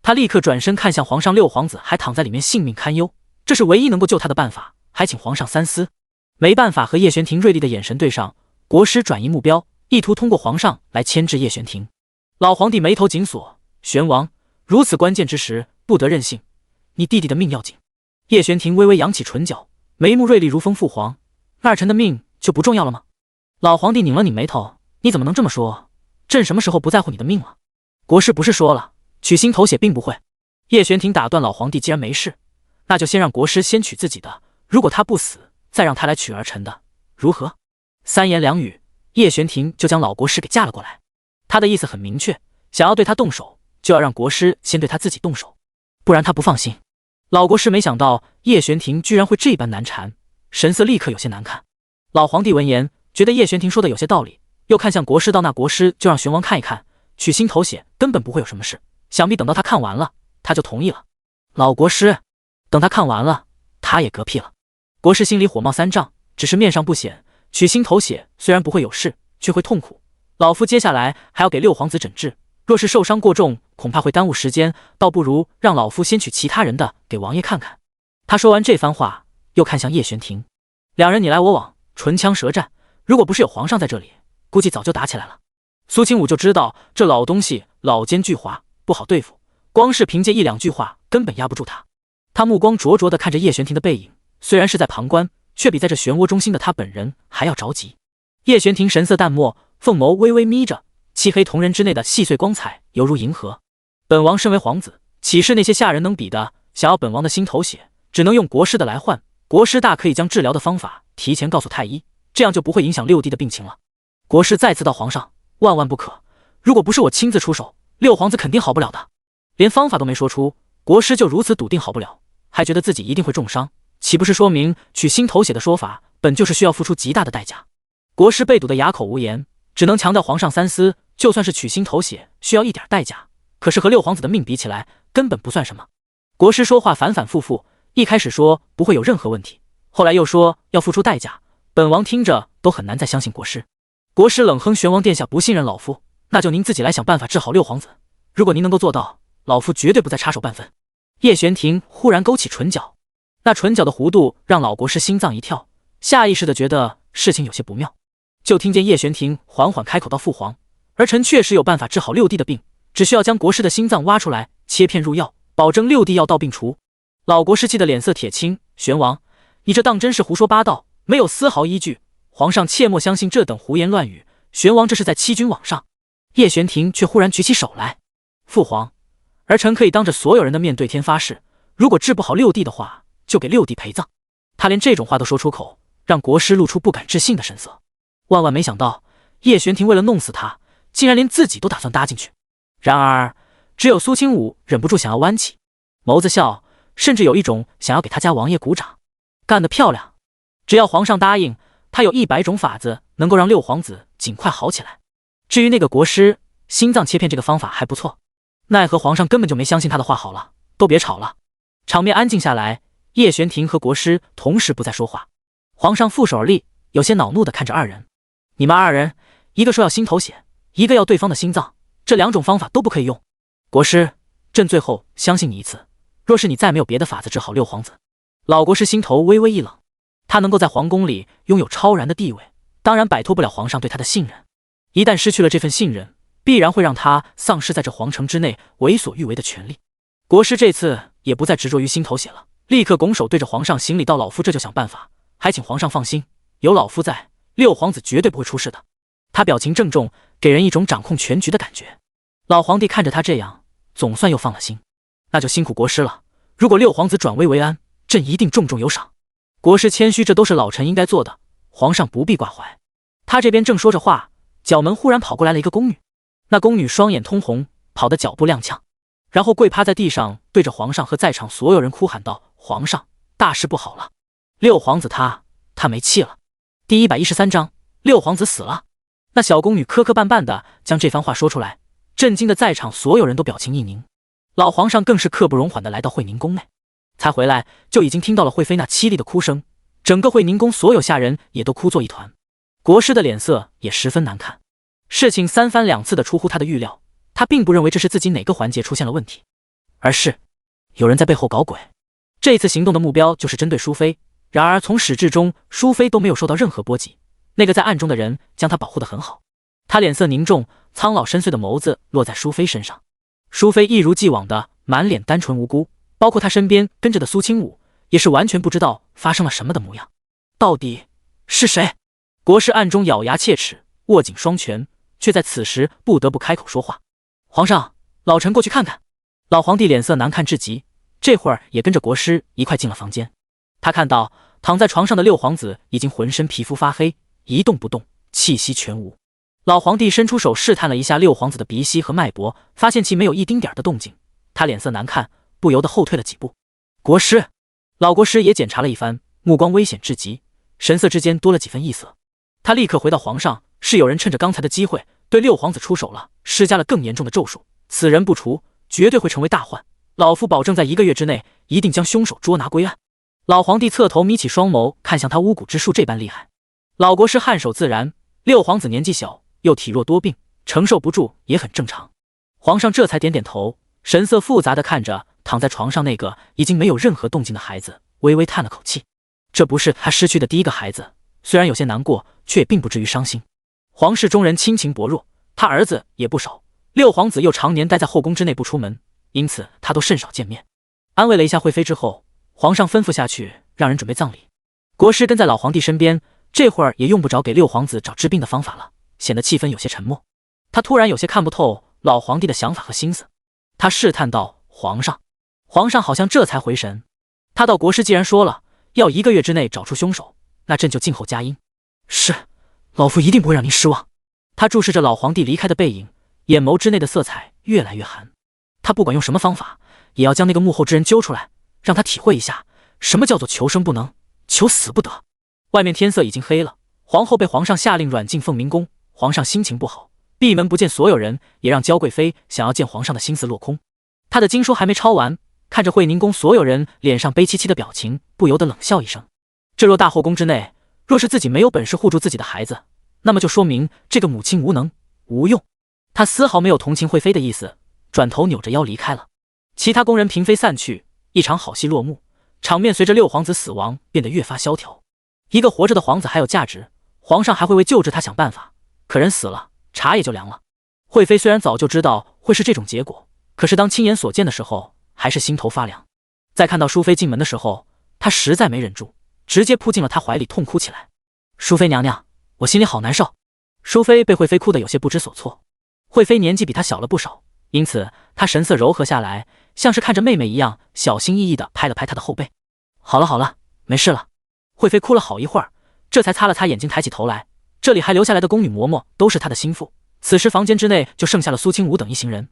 他立刻转身看向皇上，六皇子还躺在里面，性命堪忧，这是唯一能够救他的办法，还请皇上三思。没办法和叶玄庭锐利的眼神对上，国师转移目标，意图通过皇上来牵制叶玄庭。老皇帝眉头紧锁，玄王，如此关键之时不得任性，你弟弟的命要紧。叶玄庭微微扬起唇角，眉目锐利如风。父皇，二臣的命就不重要了吗？老皇帝拧了拧眉头，你怎么能这么说？朕什么时候不在乎你的命了？国师不是说了，取心头血并不会。叶玄庭打断老皇帝，既然没事，那就先让国师先取自己的，如果他不死，再让他来取儿臣的，如何？三言两语，叶玄庭就将老国师给架了过来。他的意思很明确，想要对他动手，就要让国师先对他自己动手，不然他不放心。老国师没想到叶玄庭居然会这般难缠，神色立刻有些难看。老皇帝闻言，觉得叶玄庭说的有些道理，又看向国师道：“那国师就让玄王看一看，取心头血根本不会有什么事，想必等到他看完了，他就同意了。”老国师，等他看完了，他也嗝屁了。国师心里火冒三丈，只是面上不显，取心头血虽然不会有事，却会痛苦。老夫接下来还要给六皇子诊治，若是受伤过重，恐怕会耽误时间，倒不如让老夫先取其他人的给王爷看看。他说完这番话，又看向叶玄庭，两人你来我往，唇枪舌战，如果不是有皇上在这里，估计早就打起来了。苏清武就知道这老东西老奸巨猾，不好对付，光是凭借一两句话根本压不住他。他目光灼灼地看着叶玄庭的背影，虽然是在旁观，却比在这漩涡中心的他本人还要着急。叶玄庭神色淡漠，凤眸微微眯着，漆黑瞳仁之内的细碎光彩犹如银河。本王身为皇子，岂是那些下人能比的？想要本王的心头血，只能用国师的来换。国师大可以将治疗的方法提前告诉太医，这样就不会影响六弟的病情了。国师再次到皇上，万万不可！如果不是我亲自出手，六皇子肯定好不了的。连方法都没说出，国师就如此笃定好不了，还觉得自己一定会重伤，岂不是说明取心头血的说法本就是需要付出极大的代价？国师被堵得哑口无言，只能强调皇上三思。就算是取心头血需要一点代价，可是和六皇子的命比起来，根本不算什么。国师说话反反复复，一开始说不会有任何问题，后来又说要付出代价，本王听着都很难再相信国师。国师冷哼，玄王殿下不信任老夫，那就您自己来想办法治好六皇子。如果您能够做到，老夫绝对不再插手半分。叶玄庭忽然勾起唇角，那唇角的弧度让老国师心脏一跳，下意识地觉得事情有些不妙。就听见叶玄庭缓缓开口道：父皇，儿臣确实有办法治好六弟的病，只需要将国师的心脏挖出来，切片入药，保证六弟药到病除。老国师气得脸色铁青，玄王，你这当真是胡说八道，没有丝毫依据，皇上切莫相信这等胡言乱语，玄王这是在欺君罔上。叶玄庭却忽然举起手来，父皇，儿臣可以当着所有人的面对天发誓，如果治不好六弟的话，就给六弟陪葬。他连这种话都说出口，让国师露出不敢置信的神色。万万没想到，叶玄庭为了弄死他，竟然连自己都打算搭进去。然而只有苏清武忍不住想要弯起眸子笑，甚至有一种想要给他家王爷鼓掌。干得漂亮，只要皇上答应，他有100种法子能够让六皇子尽快好起来。至于那个国师，心脏切片这个方法还不错，奈何皇上根本就没相信他的话。好了，都别吵了。场面安静下来，叶玄庭和国师同时不再说话。皇上负手而立，有些恼怒地看着二人，你们二人，一个说要心头血，一个要对方的心脏，这2种方法都不可以用。国师，朕最后相信你一次，若是你再没有别的法子治好六皇子。老国师心头微微一冷，他能够在皇宫里拥有超然的地位，当然摆脱不了皇上对他的信任。一旦失去了这份信任，必然会让他丧失在这皇城之内为所欲为的权利。国师这次也不再执着于心头血了，立刻拱手对着皇上行礼道：老夫这就想办法，还请皇上放心，有老夫在，六皇子绝对不会出事的。他表情郑重，给人一种掌控全局的感觉。老皇帝看着他这样，总算又放了心。那就辛苦国师了，如果六皇子转危为安，朕一定重重有赏。国师谦虚，这都是老臣应该做的，皇上不必挂怀。他这边正说着话，角门忽然跑过来了一个宫女。那宫女双眼通红，跑得脚步踉跄，然后跪趴在地上，对着皇上和在场所有人哭喊道：皇上，大事不好了，六皇子他没气了。第113章，六皇子死了。那小宫女磕磕绊绊的将这番话说出来，震惊的在场所有人都表情一凝。老皇上更是刻不容缓的来到惠宁宫内，才回来就已经听到了惠妃那凄厉的哭声，整个惠宁宫所有下人也都哭作一团。国师的脸色也十分难看，事情3番2次的出乎他的预料，他并不认为这是自己哪个环节出现了问题，而是有人在背后搞鬼。这次行动的目标就是针对淑妃，然而从始至终淑妃都没有受到任何波及，那个在暗中的人将她保护得很好。他脸色凝重，苍老深邃的眸子落在淑妃身上。淑妃一如既往的满脸单纯无辜，包括他身边跟着的苏清武也是完全不知道发生了什么的模样。到底是谁？国师暗中咬牙切齿，握紧双拳，却在此时不得不开口说话。皇上，老臣过去看看。老皇帝脸色难看至极，这会儿也跟着国师一块进了房间。他看到躺在床上的六皇子已经浑身皮肤发黑，一动不动，气息全无。老皇帝伸出手试探了一下六皇子的鼻息和脉搏，发现其没有一丁点的动静。他脸色难看，不由得后退了几步。国师，老国师也检查了一番，目光危险至极，神色之间多了几分异色。他立刻回到皇上，是有人趁着刚才的机会对六皇子出手了，施加了更严重的咒术，此人不除，绝对会成为大患。老夫保证在1个月之内一定将凶手捉拿归案。老皇帝侧头眯起双眸，看向他巫蛊之术这般厉害。老国师颔首自然，六皇子年纪小，又体弱多病，承受不住也很正常。皇上这才点点头，神色复杂地看着躺在床上那个已经没有任何动静的孩子，微微叹了口气。这不是他失去的第一个孩子，虽然有些难过，却也并不至于伤心。皇室中人亲情薄弱，他儿子也不少，六皇子又常年待在后宫之内不出门，因此他都甚少见面。安慰了一下惠妃之后，皇上吩咐下去，让人准备葬礼。国师跟在老皇帝身边，这会儿也用不着给六皇子找治病的方法了，显得气氛有些沉默。他突然有些看不透老皇帝的想法和心思，他试探道：“皇上。”皇上好像这才回神，他道：“国师既然说了要1个月之内找出凶手，那朕就静候佳音。”是，老夫一定不会让您失望。他注视着老皇帝离开的背影，眼眸之内的色彩越来越寒。他不管用什么方法，也要将那个幕后之人揪出来，让他体会一下什么叫做求生不能，求死不得。外面天色已经黑了，皇后被皇上下令软禁凤鸣宫，皇上心情不好，闭门不见所有人，也让娇贵妃想要见皇上的心思落空。他的经书还没抄完，看着惠宁宫所有人脸上悲戚戚的表情，不由得冷笑一声。这若大后宫之内，若是自己没有本事护住自己的孩子，那么就说明这个母亲无能无用。他丝毫没有同情惠妃的意思，转头扭着腰离开了。其他宫人嫔妃散去，一场好戏落幕，场面随着六皇子死亡变得越发萧条。一个活着的皇子还有价值，皇上还会为救治他想办法，可人死了，茶也就凉了。惠妃虽然早就知道会是这种结果，可是当亲眼所见的时候，还是心头发凉。在看到淑妃进门的时候，她实在没忍住，直接扑进了她怀里，痛哭起来。淑妃娘娘，我心里好难受。淑妃被惠妃哭得有些不知所措。惠妃年纪比她小了不少，因此她神色柔和下来，像是看着妹妹一样，小心翼翼地拍了拍她的后背。好了好了，没事了。惠妃哭了好一会儿，这才擦了擦眼睛，抬起头来。这里还留下来的宫女嬷嬷都是她的心腹，此时房间之内就剩下了苏清武等一行人。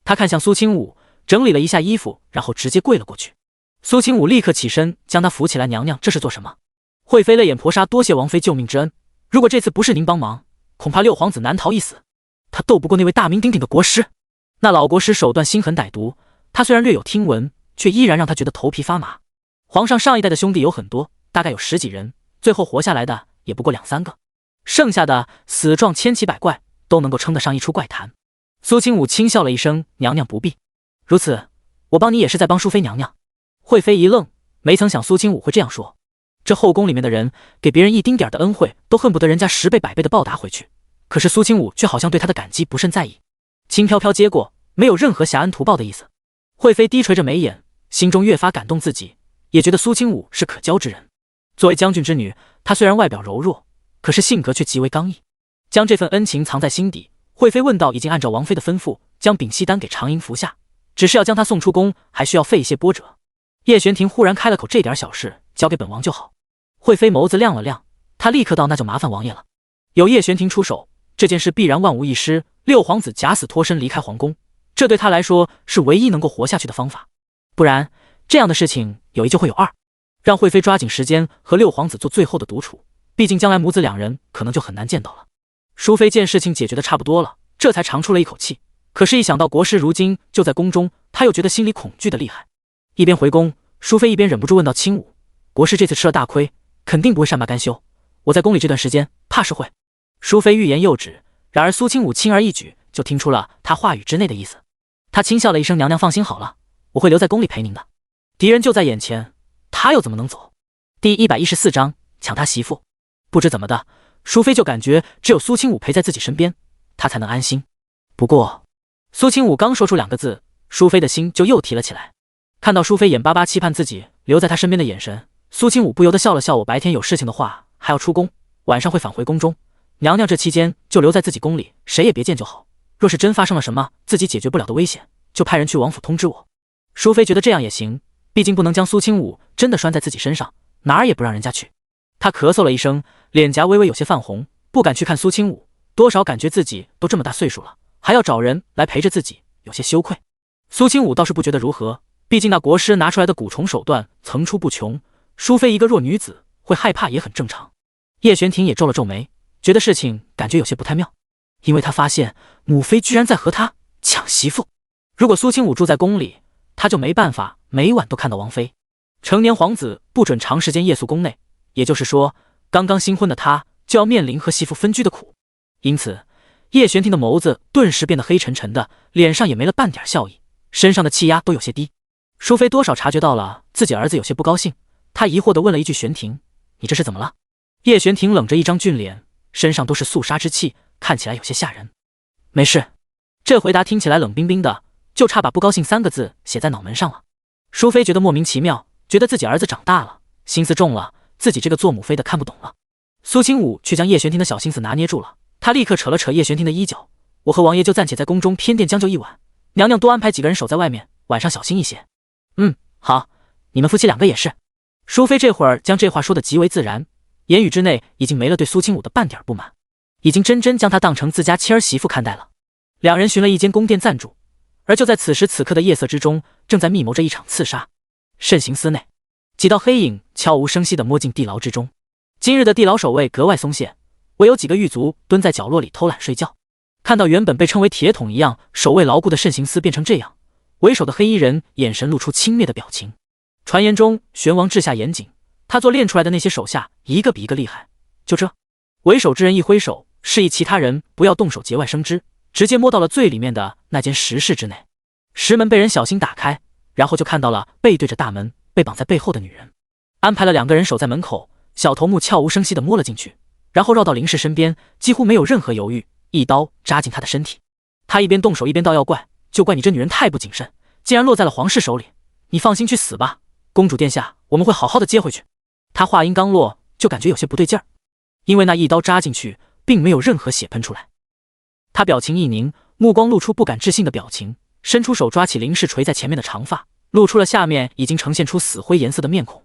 她看向苏清武，整理了一下衣服，然后直接跪了过去。苏清武立刻起身将她扶起来。娘娘，这是做什么？惠妃泪眼婆娑，多谢王妃救命之恩，如果这次不是您帮忙，恐怕六皇子难逃一死。他斗不过那位大名鼎鼎的国师，那老国师手段心狠歹毒，他虽然略有听闻，却依然让他觉得头皮发麻。皇上上一代的兄弟有很多，大概有10几人，最后活下来的也不过2、3个，剩下的死状千奇百怪，都能够称得上一出怪谈。苏清武轻笑了一声：“娘娘不必，如此，我帮你也是在帮淑妃娘娘。”惠妃一愣，没曾想苏清武会这样说。这后宫里面的人给别人一丁点的恩惠，都恨不得人家10倍100倍的报答回去，可是苏清武却好像对他的感激不甚在意，轻飘飘接过，没有任何挟恩图报的意思。惠妃低垂着眉眼，心中越发感动自己，也觉得苏清武是可交之人。作为将军之女，她虽然外表柔弱，可是性格却极为刚毅，将这份恩情藏在心底。惠妃问道：“已经按照王妃的吩咐，将丙烯丹给常莹服下，只是要将她送出宫，还需要费一些波折。”叶玄庭忽然开了口：“这点小事交给本王就好。”惠妃眸子亮了亮，她立刻道：“那就麻烦王爷了。”有叶玄庭出手，这件事必然万无一失。六皇子假死脱身离开皇宫，这对他来说是唯一能够活下去的方法，不然这样的事情有一就会有二。让惠妃抓紧时间和六皇子做最后的独处，毕竟将来母子2人可能就很难见到了。淑妃见事情解决的差不多了，这才长出了一口气，可是一想到国师如今就在宫中，她又觉得心里恐惧的厉害。一边回宫，淑妃一边忍不住问道：“清武，国师这次吃了大亏，肯定不会善罢甘休，我在宫里这段时间怕是会……”淑妃欲言又止，然而苏清武轻而易举就听出了他话语之内的意思。他轻笑了一声：“娘娘放心好了，我会留在宫里陪您的。敌人就在眼前，他又怎么能走？”第114章抢他媳妇。不知怎么的，淑妃就感觉只有苏清武陪在自己身边，她才能安心。不过苏清武刚说出2个字，淑妃的心就又提了起来。看到淑妃眼巴巴期盼自己留在她身边的眼神，苏清武不由得笑了笑：“我白天有事情的话还要出宫，晚上会返回宫中，娘娘这期间就留在自己宫里，谁也别见就好。若是真发生了什么自己解决不了的危险，就派人去王府通知我。”淑妃觉得这样也行，毕竟不能将苏清武真的拴在自己身上，哪儿也不让人家去。她咳嗽了一声，脸颊微微有些泛红，不敢去看苏清武，多少感觉自己都这么大岁数了，还要找人来陪着自己，有些羞愧。苏清武倒是不觉得如何，毕竟那国师拿出来的蛊虫手段层出不穷，淑妃一个弱女子会害怕也很正常。叶玄庭也皱了皱眉，觉得事情感觉有些不太妙，因为他发现母妃居然在和他抢媳妇。如果苏清武住在宫里，他就没办法每晚都看到王妃。成年皇子不准长时间夜宿宫内，也就是说，刚刚新婚的他就要面临和媳妇分居的苦。因此，叶玄庭的眸子顿时变得黑沉沉的，脸上也没了半点笑意，身上的气压都有些低。淑妃多少察觉到了自己儿子有些不高兴，她疑惑地问了一句：“玄庭，你这是怎么了？”叶玄庭冷着一张俊脸，身上都是肃杀之气，看起来有些吓人。没事。这回答听起来冷冰冰的，就差把不高兴3个字写在脑门上了。淑妃觉得莫名其妙，觉得自己儿子长大了，心思重了，自己这个做母妃的看不懂了。苏清武却将叶玄庭的小心思拿捏住了，他立刻扯了扯叶玄庭的衣角：“我和王爷就暂且在宫中偏殿将就一晚，娘娘多安排几个人守在外面，晚上小心一些。”“好，你们夫妻2个也是。”淑妃这会儿将这话说得极为自然，言语之内已经没了对苏清武的半点不满，已经真将他当成自家妻儿媳妇看待了。2人寻了一间宫殿暂住，而就在此时此刻的夜色之中，正在密谋着一场刺杀。慎刑司内，几道黑影悄无声息地摸进地牢之中。今日的地牢守卫格外松懈，唯有几个狱卒蹲在角落里偷懒睡觉。看到原本被称为铁桶一样守卫牢固的慎刑司变成这样，为首的黑衣人眼神露出轻蔑的表情。传言中玄王治下严谨，他做练出来的那些手下一个比一个厉害。就这，为首之人一挥手，示意其他人不要动手节外生枝，直接摸到了最里面的那间石室之内。石门被人小心打开，然后就看到了背对着大门被绑在背后的女人。安排了2个人守在门口，小头目悄无声息地摸了进去，然后绕到林氏身边，几乎没有任何犹豫，一刀扎进他的身体。他一边动手一边道：“要怪就怪你这女人太不谨慎，竟然落在了皇室手里。你放心去死吧，公主殿下，我们会好好的接回去。”他话音刚落，就感觉有些不对劲儿，因为那一刀扎进去并没有任何血喷出来。他表情一凝，目光露出不敢置信的表情，伸出手抓起林氏垂在前面的长发，露出了下面已经呈现出死灰颜色的面孔。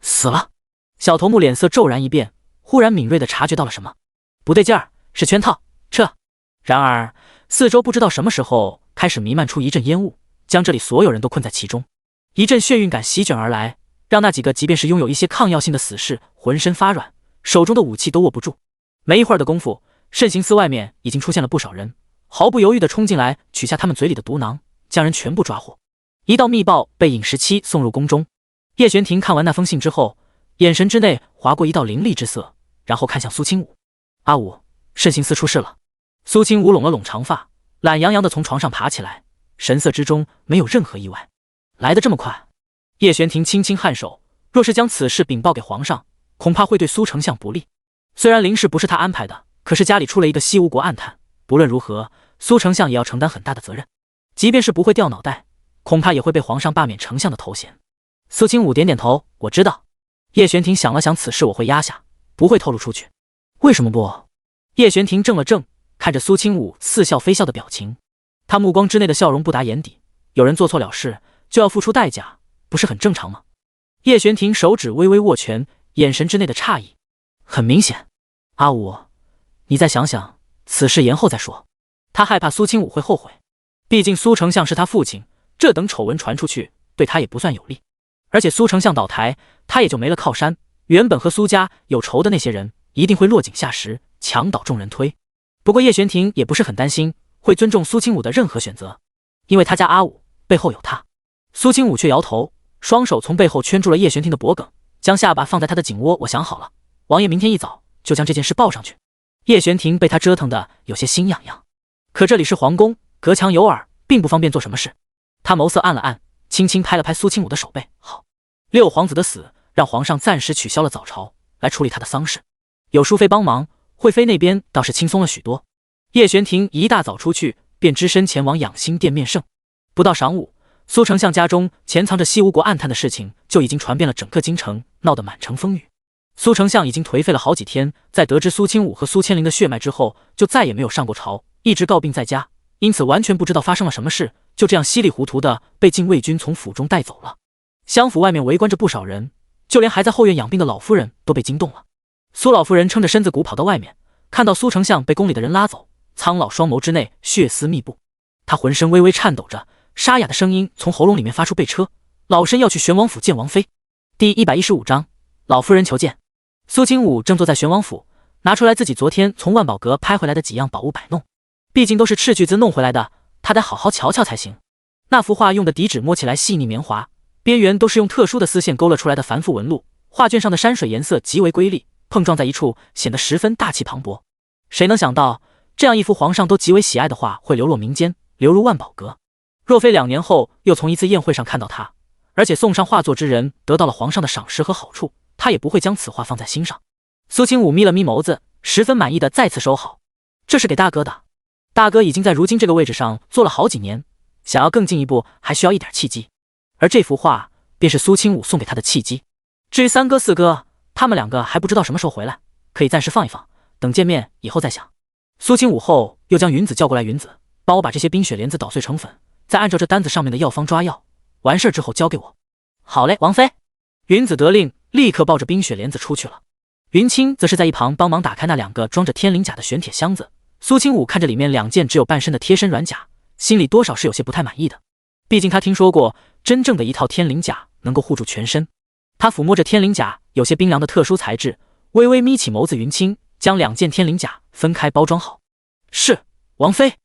死了！小头目脸色骤然一变，忽然敏锐地察觉到了什么，不对劲儿，是圈套，撤！然而四周不知道什么时候开始弥漫出一阵烟雾，将这里所有人都困在其中。一阵眩晕感席卷而来，让那几个即便是拥有一些抗药性的死士浑身发软，手中的武器都握不住。没一会儿的功夫，慎刑司外面已经出现了不少人，毫不犹豫地冲进来，取下他们嘴里的毒囊，将人全部抓获。一道密报被尹17送入宫中。叶玄庭看完那封信之后，眼神之内划过一道凌厉之色，然后看向苏清武：“阿武，慎刑司出事了。”苏清武拢了拢长发，懒洋洋地从床上爬起来，神色之中没有任何意外。来得这么快？叶玄庭轻轻颔首，若是将此事禀报给皇上，恐怕会对苏丞相不利。虽然林氏不是他安排的，可是家里出了一个西吴国暗探，不论如何，苏丞相也要承担很大的责任。即便是不会掉脑袋，恐怕也会被皇上罢免丞相的头衔。苏清武点点头，我知道。叶玄庭想了想，此事我会压下，不会透露出去。为什么不？叶玄庭怔了怔，看着苏清武似笑非笑的表情，他目光之内的笑容不达眼底。有人做错了事，就要付出代价，不是很正常吗？叶玄庭手指微微握拳，眼神之内的诧异很明显。阿武，你再想想，此事延后再说。他害怕苏清武会后悔，毕竟苏丞相是他父亲，这等丑闻传出去，对他也不算有利。而且苏丞相倒台，他也就没了靠山，原本和苏家有仇的那些人一定会落井下石，墙倒众人推。不过叶玄庭也不是很担心，会尊重苏清武的任何选择，因为他家阿武背后有他。苏清武却摇头，双手从背后圈住了叶玄庭的脖颈，将下巴放在他的颈窝。我想好了，王爷明天一早就将这件事报上去。叶玄庭被他折腾的有些心痒痒，可这里是皇宫，隔墙有耳，并不方便做什么事。他眸色暗了暗，轻轻拍了拍苏清武的手背。好，6皇子的死让皇上暂时取消了早朝，来处理他的丧事。有淑妃帮忙，惠妃那边倒是轻松了许多。叶玄庭一大早出去，便只身前往养心殿面圣。不到晌午，苏丞相家中潜藏着西吴国暗探的事情就已经传遍了整个京城，闹得满城风雨。苏丞相已经颓废了好几天，在得知苏清武和苏千灵的血脉之后，就再也没有上过朝，一直诰病在家，因此完全不知道发生了什么事，就这样稀里糊涂的被禁卫军从府中带走了。襄府外面围观着不少人，就连还在后院养病的老夫人都被惊动了。苏老夫人撑着身子骨跑到外面，看到苏丞相被宫里的人拉走，苍老双眸之内血丝密布，她浑身微微颤抖着，沙哑的声音从喉咙里面发出：“备车，老身要去玄王府见王妃。”第115章，老夫人求见。苏清武正坐在玄王府，拿出来自己昨天从万宝阁拍回来的几样宝物摆弄，毕竟都是赤巨资弄回来的，他得好好瞧瞧才行。那幅画用的底纸摸起来细腻绵滑，边缘都是用特殊的丝线勾勒出来的繁复纹路，画卷上的山水颜色极为瑰丽，碰撞在一处，显得十分大气磅礴。谁能想到，这样一幅皇上都极为喜爱的画会流落民间，流入万宝阁？若非2年后又从一次宴会上看到它，而且送上画作之人得到了皇上的赏识和好处，他也不会将此画放在心上。苏清武眯了眯眸子，十分满意的再次收好。这是给大哥的，大哥已经在如今这个位置上坐了好几年，想要更进一步还需要一点契机，而这幅画便是苏清武送给他的契机。至于3哥4哥，他们2个还不知道什么时候回来，可以暂时放一放，等见面以后再想。苏清武后又将云子叫过来，云子，帮我把这些冰雪莲子捣碎成粉，再按照这单子上面的药方抓药，完事之后交给我。好嘞，王妃。云子得令，立刻抱着冰雪莲子出去了。云清则是在一旁帮忙打开那2个装着天灵甲的玄铁箱子。苏清武看着里面2件只有半身的贴身软甲，心里多少是有些不太满意的。毕竟他听说过真正的一套天灵甲能够护住全身。他抚摸着天灵甲有些冰凉的特殊材质，微微眯起眸子。云清将2件天灵甲分开包装好。是，王妃。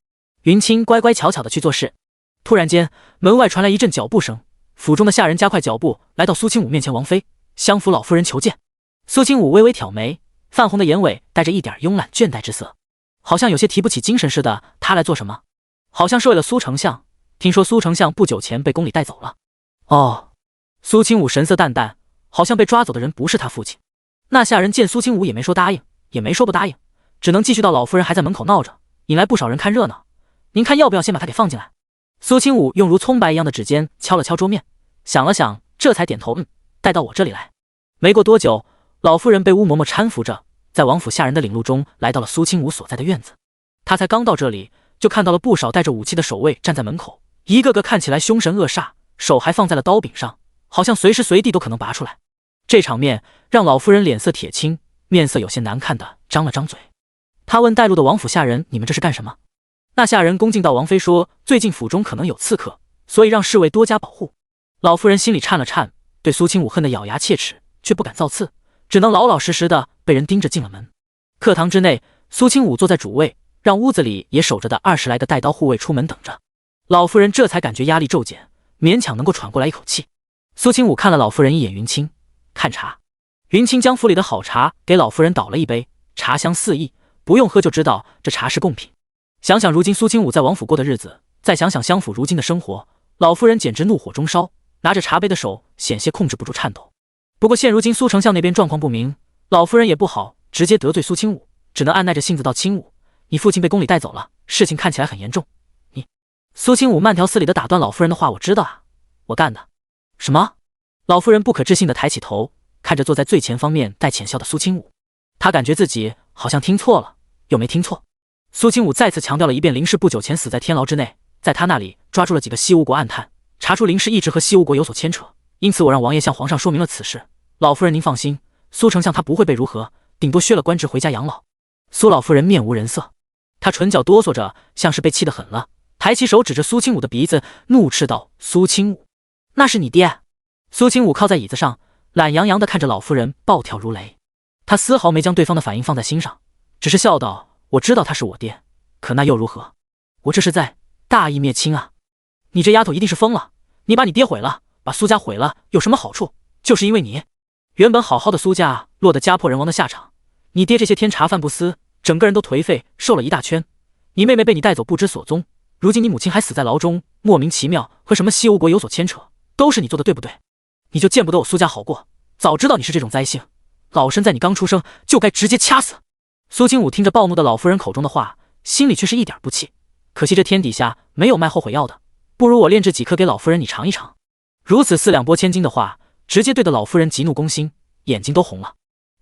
云清乖乖巧巧的去做事。突然间，门外传来一阵脚步声，府中的下人加快脚步来到苏清武面前。王妃，相府老夫人求见。苏清武微微挑眉，泛红的眼尾带着一点慵懒倦怠之色，好像有些提不起精神似的。他来做什么？好像是为了苏丞相。听说苏丞相不久前被宫里带走了。哦。苏清武神色淡淡，好像被抓走的人不是他父亲。那下人见苏清武也没说答应，也没说不答应，只能继续到老夫人还在门口闹着，引来不少人看热闹。您看要不要先把他给放进来？苏清武用如葱白一样的指尖敲了敲桌面，想了想，这才点头，带到我这里来。没过多久，老夫人被乌嬷嬷搀扶着，在王府下人的领路中来到了苏清武所在的院子。他才刚到这里，就看到了不少带着武器的守卫站在门口，一个个看起来凶神恶煞，手还放在了刀柄上，好像随时随地都可能拔出来。这场面让老夫人脸色铁青，面色有些难看的张了张嘴。他问带路的王府下人：“你们这是干什么？”那下人恭敬道：“王妃说最近府中可能有刺客，所以让侍卫多加保护。”老夫人心里颤了颤，对苏清武恨得咬牙切齿，却不敢造次，只能老老实实的被人盯着进了门。课堂之内，苏清武坐在主位，让屋子里也守着的20来个带刀护卫出门等着。老夫人这才感觉压力骤减，勉强能够喘过来一口气。苏清武看了老夫人一眼，云清，看茶。云清将府里的好茶给老夫人倒了一杯，茶香四溢，不用喝就知道这茶是贡品。想想如今苏清武在王府过的日子，再想想相府如今的生活，老夫人简直怒火中烧，拿着茶杯的手险些控制不住颤抖。不过现如今苏丞相那边状况不明，老夫人也不好直接得罪苏清武，只能按耐着性子道：“清武，你父亲被宫里带走了，事情看起来很严重。你……”苏清武慢条斯理地打断老夫人的话：“我知道啊，我干的。”什么？老夫人不可置信地抬起头，看着坐在最前方面带浅笑的苏清武，她感觉自己好像听错了，又没听错。苏清武再次强调了一遍，林氏不久前死在天牢之内，在他那里抓住了几个西吴国暗探，查出林氏一直和西吴国有所牵扯，因此我让王爷向皇上说明了此事。老夫人您放心，苏丞相他不会被如何，顶多削了官职回家养老。苏老夫人面无人色，她唇角哆嗦着，像是被气得狠了，抬起手指着苏清武的鼻子，怒斥道：“苏清武，那是你爹！”苏清武靠在椅子上，懒洋洋地看着老夫人，暴跳如雷。他丝毫没将对方的反应放在心上，只是笑道：“我知道他是我爹，可那又如何？我这是在大义灭亲啊！你这丫头一定是疯了！你把你爹毁了，把苏家毁了，有什么好处？就是因为你，原本好好的苏家落得家破人亡的下场。你爹这些天茶饭不思，整个人都颓废，瘦了一大圈。你妹妹被你带走不知所踪，如今你母亲还死在牢中，莫名其妙和什么西吴国有所牵扯，都是你做的，对不对？你就见不得我苏家好过。早知道你是这种灾星，老身在你刚出生就该直接掐死。”苏清武听着暴怒的老夫人口中的话，心里却是一点不气。可惜这天底下没有卖后悔药的，不如我炼制几颗给老夫人你尝一尝。如此4两拨千斤的话，直接对的老夫人急怒攻心，眼睛都红了。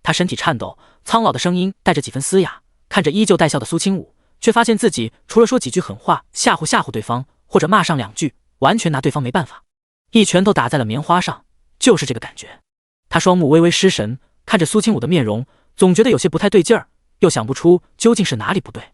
她身体颤抖，苍老的声音带着几分嘶哑，看着依旧带笑的苏清武，却发现自己除了说几句狠话吓唬对方，或者骂上2句，完全拿对方没办法。一拳头打在了棉花上，就是这个感觉。他双目微微失神，看着苏清武的面容，总觉得有些不太对劲儿，又想不出究竟是哪里不对。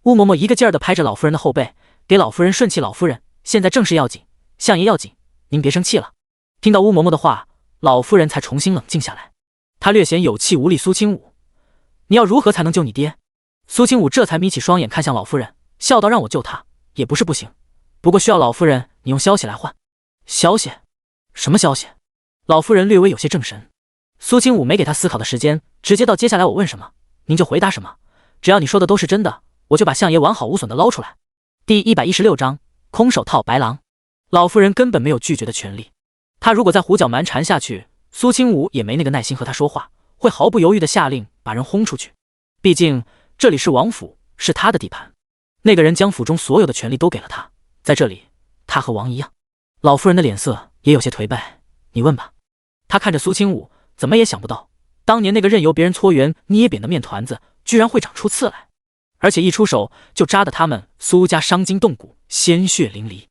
乌嬷嬷一个劲儿地拍着老夫人的后背，给老夫人顺气：“老夫人，现在正事要紧，相爷要紧，您别生气了。”听到乌嬷嬷的话，老夫人才重新冷静下来。她略显有气无力：“苏清武，你要如何才能救你爹？”苏清武这才眯起双眼看向老夫人，笑道：“让我救他也不是不行，不过需要老夫人你用消息来换。”消息？什么消息？老夫人略微有些怔神。苏清武没给他思考的时间，直接到接下来我问什么，您就回答什么。只要你说的都是真的，我就把相爷完好无损的捞出来。第116章空手套白狼。老夫人根本没有拒绝的权利。她如果再胡搅蛮缠下去，苏清武也没那个耐心和她说话，会毫不犹豫的下令把人轰出去。毕竟这里是王府，是他的地盘。那个人将府中所有的权利都给了他，在这里，他和王一样。老夫人的脸色也有些颓败。你问吧。他看着苏清武，怎么也想不到，当年那个任由别人搓圆捏扁的面团子，居然会长出刺来，而且一出手就扎得他们苏家伤筋动骨，鲜血淋漓。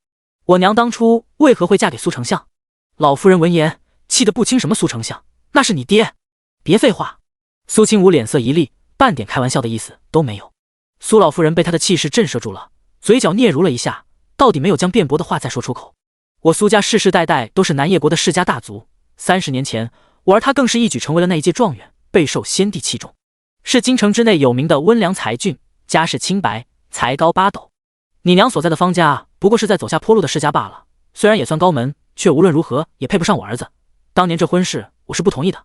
我娘当初为何会嫁给苏丞相？老夫人闻言气得不轻，什么苏丞相？那是你爹！别废话！苏清武脸色一厉，半点开玩笑的意思都没有。苏老夫人被他的气势震慑住了，嘴角嗫嚅了一下，到底没有将辩驳的话再说出口。我苏家世世代代都是南叶国的世家大族，30年前我儿他更是一举成为了那一届状元，备受先帝器重，是京城之内有名的温良才俊，家世清白，才高八斗。你娘所在的方家不过是在走下坡路的世家罢了，虽然也算高门，却无论如何也配不上我儿子。当年这婚事我是不同意的。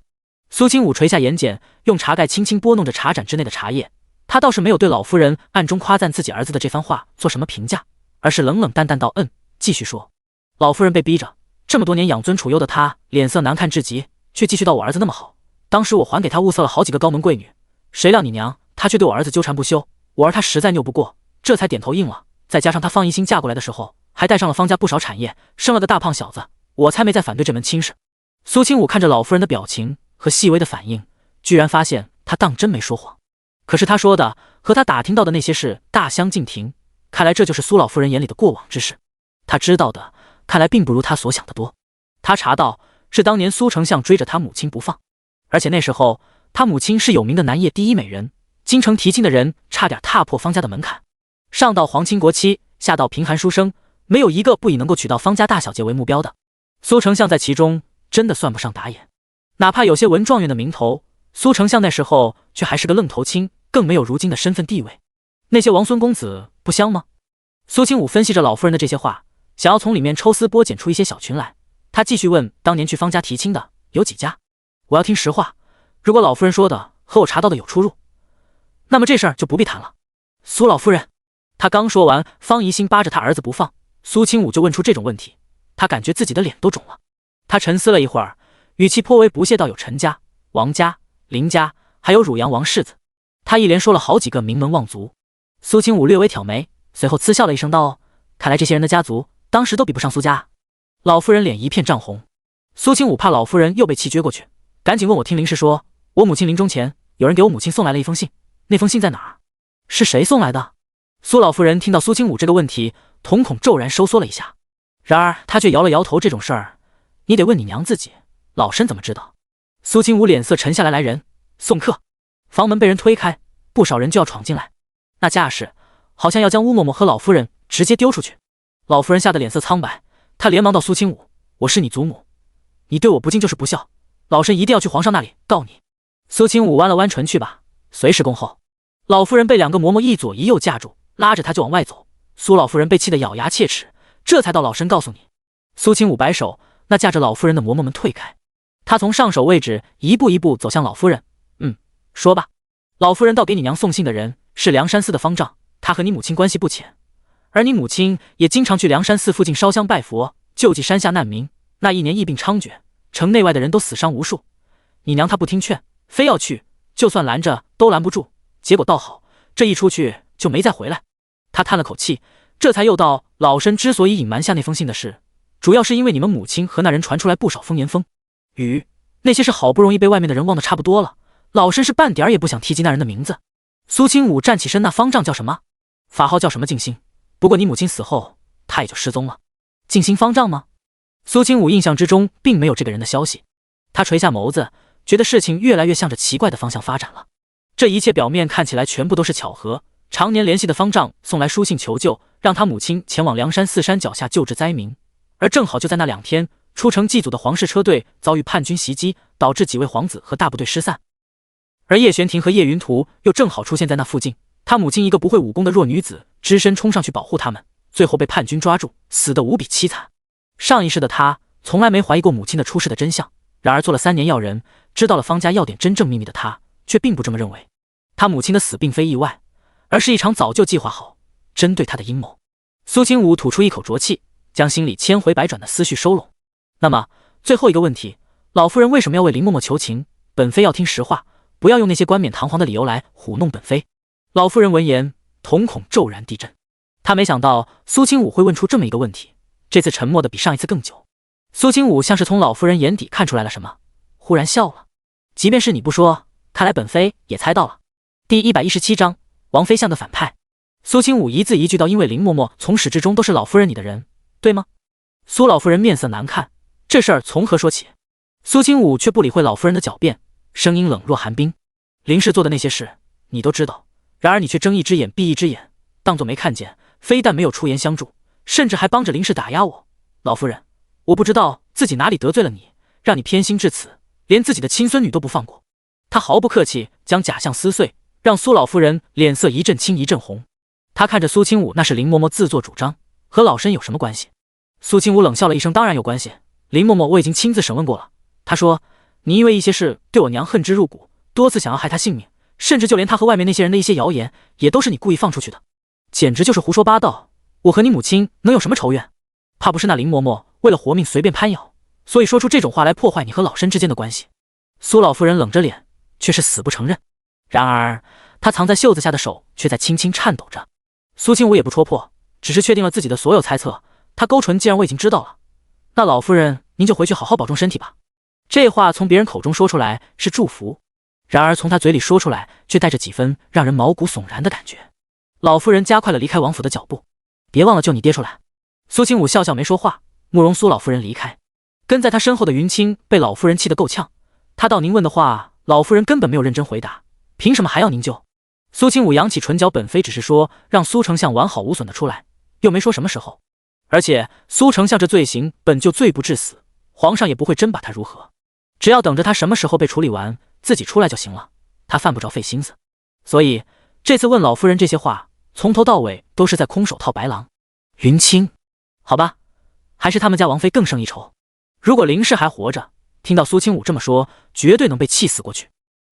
苏清武垂下眼睑，用茶盖轻轻拨弄着茶盏之内的茶叶，他倒是没有对老夫人暗中夸赞自己儿子的这番话做什么评价，而是冷冷淡淡道继续说。老夫人被逼着，这么多年养尊处优的她脸色难看至极，却继续道我儿子那么好，当时我还给他物色了好几个高门贵女，谁料你娘她却对我儿子纠缠不休，我儿他实在拗不过，这才点头应了。再加上他方怡心嫁过来的时候，还带上了方家不少产业，生了个大胖小子，我才没再反对这门亲事。苏清武看着老夫人的表情和细微的反应，居然发现他当真没说谎。可是他说的和他打听到的那些事大相径庭，看来这就是苏老夫人眼里的过往之事。他知道的看来并不如他所想的多。他查到是当年苏丞相追着他母亲不放，而且那时候他母亲是有名的南叶第一美人，京城提亲的人差点踏破方家的门槛，上到皇亲国戚，下到贫寒书生，没有一个不以能够娶到方家大小姐为目标的。苏丞相在其中真的算不上打眼，哪怕有些文状元的名头，苏丞相那时候却还是个愣头青，更没有如今的身份地位。那些王孙公子不香吗？苏清武分析着老夫人的这些话，想要从里面抽丝剥茧出一些小群来。他继续问，当年去方家提亲的有几家？我要听实话，如果老夫人说的和我查到的有出入，那么这事儿就不必谈了。苏老夫人，他刚说完，方怡心扒着他儿子不放，苏清武就问出这种问题，他感觉自己的脸都肿了。他沉思了一会儿，语气颇为不屑道，有陈家、王家、林家，还有汝阳王世子。他一连说了好几个名门望族。苏清武略微挑眉，随后嗤笑了一声道，看来这些人的家族当时都比不上苏家。老夫人脸一片涨红。苏清武怕老夫人又被气撅过去，赶紧问我听林氏说，我母亲临终前有人给我母亲送来了一封信，那封信在哪儿？是谁送来的？苏老夫人听到苏清武这个问题，瞳孔骤然收缩了一下，然而她却摇了摇头，这种事儿你得问你娘自己，老身怎么知道？苏清武脸色沉下来，来人，送客。房门被人推开，不少人就要闯进来，那架势好像要将乌嬷嬷和老夫人直接丢出去。老夫人吓得脸色苍白，她连忙道，苏清武，我是你祖母，你对我不敬就是不孝，老身一定要去皇上那里告你。苏清武弯了弯唇，去吧，随时恭候。老夫人被两个嬷嬷一左一右架住，拉着她就往外走。苏老夫人被气得咬牙切齿，这才到老身告诉你。苏清武摆手，那架着老夫人的嬷嬷们退开。他从上手位置一步一步走向老夫人，说吧。老夫人道，给你娘送信的人是梁山寺的方丈，他和你母亲关系不浅，而你母亲也经常去梁山寺附近烧香拜佛，救济山下难民。那一年疫病猖獗，城内外的人都死伤无数，你娘她不听劝，非要去，就算拦着都拦不住，结果倒好，这一出去就没再回来。他叹了口气，这才又道，老身之所以隐瞒下那封信的事，主要是因为你们母亲和那人传出来不少风言风语，那些事好不容易被外面的人忘得差不多了，老身是半点也不想提及那人的名字。苏清武站起身，那方丈叫什么？法号叫什么？静心。不过你母亲死后，他也就失踪了。静心方丈吗？苏清武印象之中并没有这个人的消息。他垂下眸子，觉得事情越来越向着奇怪的方向发展了。这一切表面看起来全部都是巧合，常年联系的方丈送来书信求救，让他母亲前往梁山四山脚下救治灾民，而正好就在那2天，出城祭祖的皇室车队遭遇叛军袭击，导致几位皇子和大部队失散。而叶玄庭和叶云图又正好出现在那附近，他母亲一个不会武功的弱女子只身冲上去保护他们，最后被叛军抓住，死得无比凄惨。上一世的他从来没怀疑过母亲的出事的真相。然而做了3年药人，知道了方家药典真正秘密的他，却并不这么认为。他母亲的死并非意外，而是一场早就计划好针对他的阴谋。苏清武吐出一口浊气，将心里千回百转的思绪收拢。那么最后一个问题，老夫人为什么要为林嬷嬷求情？本妃要听实话，不要用那些冠冕堂皇的理由来唬弄本妃。老夫人闻言，瞳孔骤然地震。她没想到苏清武会问出这么一个问题，这次沉默的比上一次更久。苏清武像是从老夫人眼底看出来了什么，忽然笑了。即便是你不说，看来本妃也猜到了。第117章，王妃像个反派。苏清武一字一句道：因为林嬷嬷从始至终都是老夫人你的人，对吗？苏老夫人面色难看，这事儿从何说起？苏清武却不理会老夫人的狡辩，声音冷若寒冰。林氏做的那些事你都知道，然而你却睁一只眼闭一只眼，当作没看见，非但没有出言相助，甚至还帮着林氏打压我。老夫人，我不知道自己哪里得罪了你，让你偏心至此，连自己的亲孙女都不放过。他毫不客气将假象撕碎，让苏老夫人脸色一阵青一阵红。他看着苏清武，那是林嬷嬷自作主张，和老身有什么关系？苏清武冷笑了一声，当然有关系。林嬷嬷我已经亲自审问过了，她说你因为一些事对我娘恨之入骨，多次想要害她性命，甚至就连她和外面那些人的一些谣言，也都是你故意放出去的，简直就是胡说八道。我和你母亲能有什么仇怨？怕不是那林嬷嬷为了活命随便攀咬，所以说出这种话来破坏你和老身之间的关系。苏老夫人冷着脸，却是死不承认。然而她藏在袖子下的手却在轻轻颤抖着。苏清武也不戳破，只是确定了自己的所有猜测。他勾唇，既然我已经知道了，那老夫人您就回去好好保重身体吧。这话从别人口中说出来是祝福，然而从他嘴里说出来却带着几分让人毛骨悚然的感觉。老夫人加快了离开王府的脚步，别忘了救你爹出来。苏清武笑笑没说话，慕容苏老夫人离开。跟在他身后的云清被老夫人气得够呛，他道您问的话老夫人根本没有认真回答，凭什么还要您救？苏清武扬起唇角，本妃只是说让苏丞相完好无损的出来，又没说什么时候。而且苏丞相这罪行本就罪不至死，皇上也不会真把他如何，只要等着他什么时候被处理完，自己出来就行了，他犯不着费心思。所以这次问老夫人这些话，从头到尾都是在空手套白狼。云清，好吧，还是他们家王妃更胜一筹。如果林氏还活着，听到苏清武这么说，绝对能被气死过去。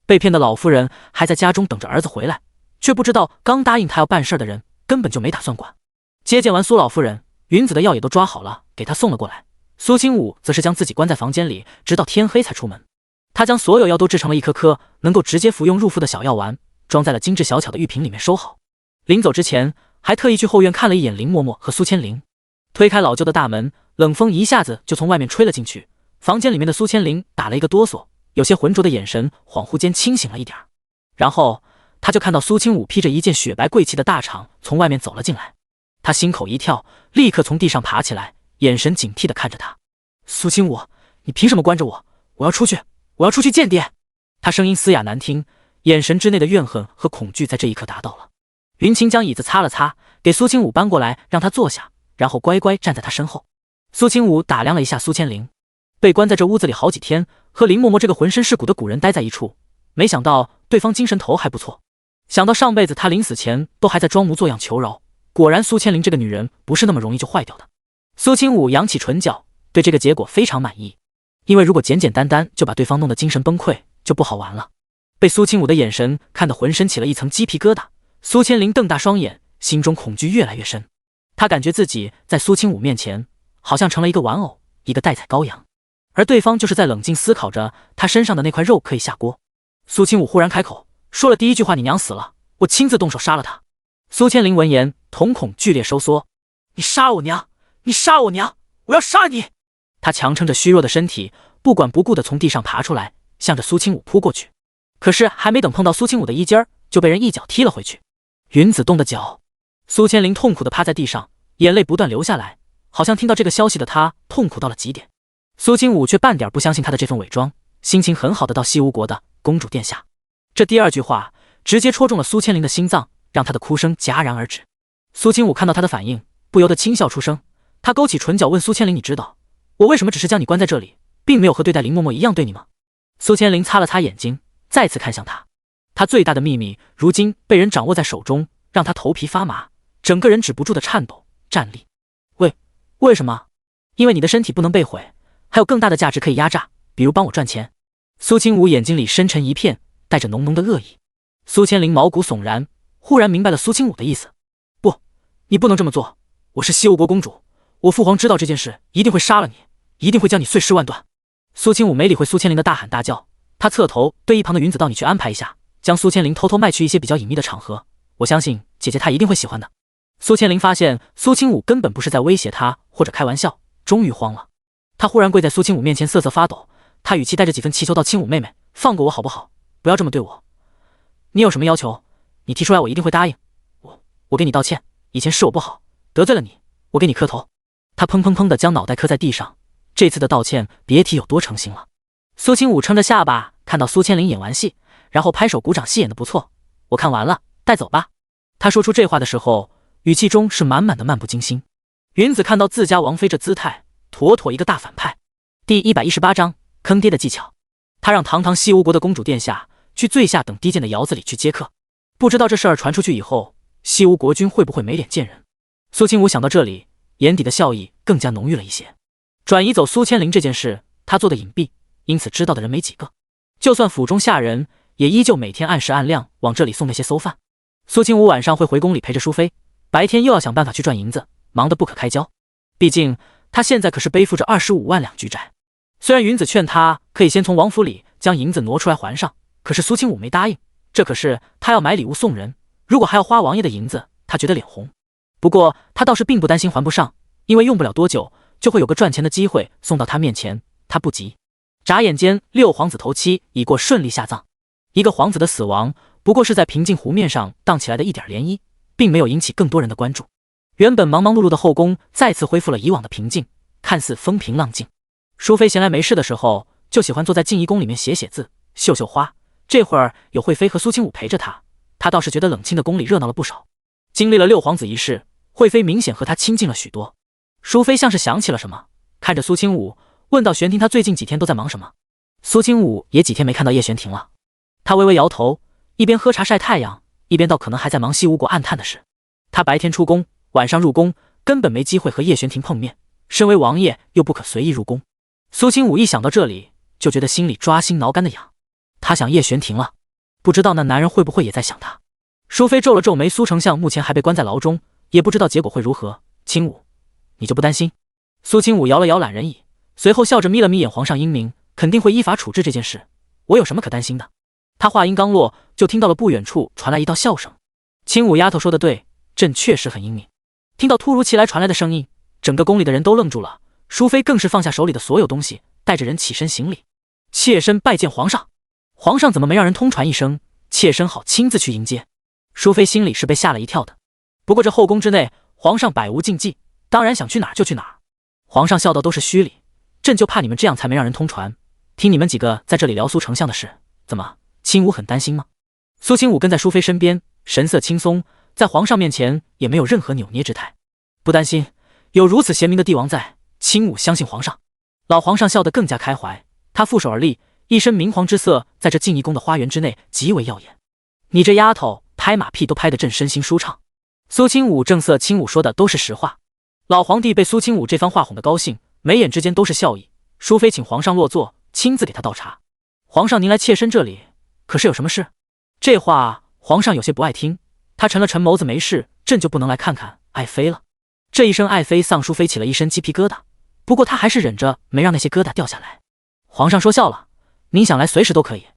被骗的老夫人还在家中等着儿子回来，却不知道刚答应他要办事的人根本就没打算管。接见完苏老夫人，云子的药也都抓好了，给他送了过来。苏清武则是将自己关在房间里，直到天黑才出门。他将所有药都制成了一颗颗能够直接服用入腹的小药丸，装在了精致小巧的玉瓶里面收好。临走之前，还特意去后院看了一眼林嬷嬷和苏千灵。推开老旧的大门，冷风一下子就从外面吹了进去。房间里面的苏千灵打了一个哆嗦，有些浑浊的眼神恍惚间清醒了一点。然后他就看到苏清武披着一件雪白贵气的大氅从外面走了进来。他心口一跳，立刻从地上爬起来，眼神警惕地看着他。苏清武，你凭什么关着我？我要出去，我要出去见爹。他声音嘶哑难听，眼神之内的怨恨和恐惧在这一刻达到了。云清将椅子擦了擦，给苏清武搬过来，让他坐下，然后乖乖站在他身后。苏清武打量了一下苏千灵，被关在这屋子里好几天，和林嬷嬷这个浑身是骨的古人待在一处，没想到对方精神头还不错。想到上辈子他临死前都还在装模作样求饶，果然苏千灵这个女人不是那么容易就坏掉的。苏清武扬起唇角，对这个结果非常满意，因为如果简简单单就把对方弄得精神崩溃，就不好玩了。被苏清武的眼神看得浑身起了一层鸡皮疙瘩，苏千灵瞪大双眼，心中恐惧越来越深。他感觉自己在苏清武面前好像成了一个玩偶，一个待宰羔羊，而对方就是在冷静思考着他身上的那块肉可以下锅。苏清武忽然开口说了第一句话：你娘死了，我亲自动手杀了她。苏千灵闻言瞳孔剧烈收缩：你杀我娘，你杀我娘，我要杀你！他强撑着虚弱的身体，不管不顾地从地上爬出来，向着苏清武扑过去。可是还没等碰到苏清武的衣襟，就被人一脚踢了回去。云子动的脚。苏千灵痛苦地趴在地上，眼泪不断流下来，好像听到这个消息的他痛苦到了极点。苏清武却半点不相信他的这份伪装，心情很好的到西吴国的公主殿下。这第二句话直接戳中了苏千灵的心脏，让她的哭声戛然而止。苏清武看到他的反应，不由得轻笑出声。他勾起唇角问苏千灵：你知道我为什么只是将你关在这里，并没有和对待林嬷嬷一样对你吗？苏千灵擦了擦眼睛，再次看向他。他最大的秘密如今被人掌握在手中，让他头皮发麻，整个人止不住的颤抖站立。为什么？因为你的身体不能被毁，还有更大的价值可以压榨，比如帮我赚钱。苏清武眼睛里深沉一片，带着浓浓的恶意。苏千灵毛骨悚然，忽然明白了苏清武的意思。不，你不能这么做，我是西吴国公主，我父皇知道这件事一定会杀了你，一定会将你碎尸万段。苏清武没理会苏千灵的大喊大叫，他侧头对一旁的云子道：“你去安排一下，将苏千灵偷偷卖去一些比较隐秘的场合，我相信姐姐她一定会喜欢的。”苏千灵发现苏清武根本不是在威胁她或者开玩笑，终于慌了。她忽然跪在苏清武面前瑟瑟发抖，她语气带着几分祈求道：“清武妹妹，放过我好不好？不要这么对我。你有什么要求，你提出来我一定会答应。我给你道歉，以前是我不好，得罪了你，我给你磕头。”她砰砰砰地将脑袋磕在地上，这次的道歉别提有多诚心了。苏清武撑着下巴看到苏千灵演完戏，然后拍手鼓掌，戏演得不错，我看完了，带走吧。他说出这话的时候，语气中是满满的漫不经心。云子看到自家王妃这姿态，妥妥一个大反派。第118章坑爹的技巧。他让堂堂西吴国的公主殿下去最下等低贱的窑子里去接客，不知道这事儿传出去以后，西吴国君会不会没脸见人。苏清武想到这里，眼底的笑意更加浓郁了一些。转移走苏千灵这件事，他做的隐蔽，因此知道的人没几个。就算府中下人，也依旧每天按时按量往这里送那些馊饭。苏清武晚上会回宫里陪着淑妃，白天又要想办法去赚银子，忙得不可开交。毕竟他现在可是背负着25万两巨债。虽然云子劝他可以先从王府里将银子挪出来还上，可是苏清武没答应，这可是他要买礼物送人，如果还要花王爷的银子，他觉得脸红。不过他倒是并不担心还不上，因为用不了多久就会有个赚钱的机会送到他面前，他不急。眨眼间，6皇子头七已过顺利下葬。一个皇子的死亡不过是在平静湖面上荡起来的一点涟漪，并没有引起更多人的关注。原本忙忙碌碌的后宫再次恢复了以往的平静，看似风平浪静。淑妃闲来没事的时候，就喜欢坐在静怡宫里面写写字、绣绣花。这会儿有惠妃和苏清武陪着她，她倒是觉得冷清的宫里热闹了不少。经历了6皇子一事，惠妃明显和她亲近了许多。淑妃像是想起了什么，看着苏清武问道：“玄庭他最近几天都在忙什么？”苏清武也几天没看到叶玄庭了，他微微摇头，一边喝茶晒太阳，一边道可能还在忙西吴国暗探的事。他白天出宫，晚上入宫，根本没机会和叶玄庭碰面，身为王爷又不可随意入宫。苏清武一想到这里，就觉得心里抓心挠肝的痒。他想叶玄庭了，不知道那男人会不会也在想他。淑妃皱了皱眉，苏丞相目前还被关在牢中，也不知道结果会如何。清武，你就不担心？苏清武摇了摇懒人椅，随后笑着眯了眯眼，皇上英明，肯定会依法处置这件事，我有什么可担心的？他话音刚落，就听到了不远处传来一道笑声。清武丫头说的对，朕确实很英明。听到突如其来传来的声音，整个宫里的人都愣住了，淑妃更是放下手里的所有东西，带着人起身行礼，妾身拜见皇上。皇上怎么没让人通传一声，妾身好亲自去迎接？淑妃心里是被吓了一跳的。不过这后宫之内，皇上百无禁忌，当然想去哪儿就去哪儿。皇上笑道：“都是虚礼，朕就怕你们这样才没让人通传。听你们几个在这里聊苏丞相的事，怎么，清武很担心吗？”苏清武跟在淑妃身边，神色轻松，在皇上面前也没有任何扭捏之态。不担心，有如此贤明的帝王在，清武相信皇上。老皇上笑得更加开怀，他负手而立，一身明黄之色，在这静怡宫的花园之内极为耀眼。你这丫头拍马屁都拍得朕身心舒畅。苏清武正色，清武说的都是实话。老皇帝被苏清武这番话哄得高兴，眉眼之间都是笑意。淑妃请皇上落座，亲自给他倒茶。皇上您来妾身这里，可是有什么事？这话皇上有些不爱听，他沉了沉眸子，没事，朕就不能来看看爱妃了？这一声爱妃丧，淑妃起了一身鸡皮疙瘩，不过她还是忍着没让那些疙瘩掉下来。皇上说笑了，您想来随时都可以。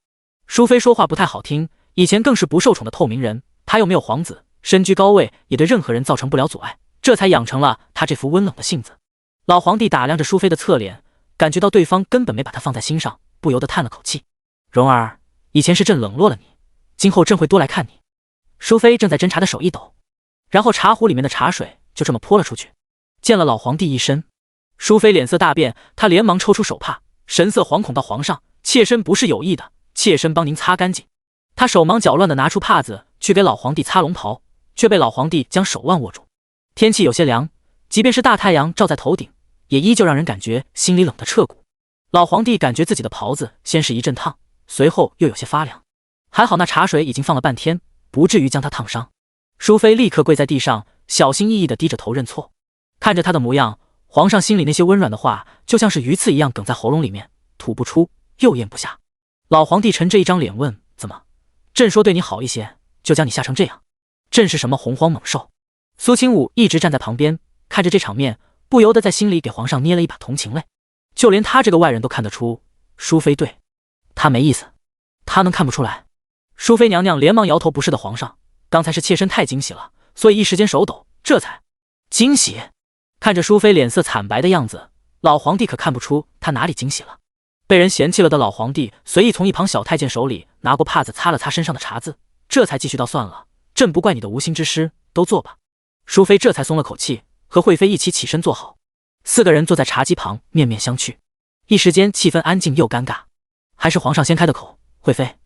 淑妃说话不太好听，以前更是不受宠的透明人，她又没有皇子，身居高位，也对任何人造成不了阻碍，这才养成了她这副温冷的性子。老皇帝打量着淑妃的侧脸，感觉到对方根本没把她放在心上，不由得叹了口气。蓉儿，以前是朕冷落了你，今后朕会多来看你。淑妃正在斟茶的手一抖，然后茶壶里面的茶水就这么泼了出去，溅了老皇帝一身。淑妃脸色大变，她连忙抽出手帕，神色惶恐道：“皇上，妾身不是有意的，妾身帮您擦干净。”她手忙脚乱地拿出帕子去给老皇帝擦龙袍，却被老皇帝将手腕握住。天气有些凉，即便是大太阳照在头顶，也依旧让人感觉心里冷得彻骨。老皇帝感觉自己的袍子先是一阵烫，随后又有些发凉，还好那茶水已经放了半天，不至于将他烫伤。淑妃立刻跪在地上，小心翼翼地低着头认错。看着他的模样，皇上心里那些温软的话，就像是鱼刺一样梗在喉咙里面，吐不出，又咽不下。老皇帝沉着一张脸问：怎么？朕说对你好一些，就将你吓成这样？朕是什么洪荒猛兽？苏清武一直站在旁边，看着这场面，不由得在心里给皇上捏了一把同情泪。就连他这个外人都看得出，淑妃对他没意思，他能看不出来？淑妃娘娘连忙摇头，不是的，皇上，刚才是妾身太惊喜了，所以一时间手抖，这才惊喜。看着淑妃脸色惨白的样子，老皇帝可看不出他哪里惊喜了。被人嫌弃了的老皇帝随意从一旁小太监手里拿过帕子擦了擦身上的茶渍，这才继续道：算了，朕不怪你的无心之失，都坐吧。淑妃这才松了口气，和惠妃一起起身坐好。4个人坐在茶几旁，面面相觑，一时间气氛安静又尴尬。还是皇上先开的口：惠妃，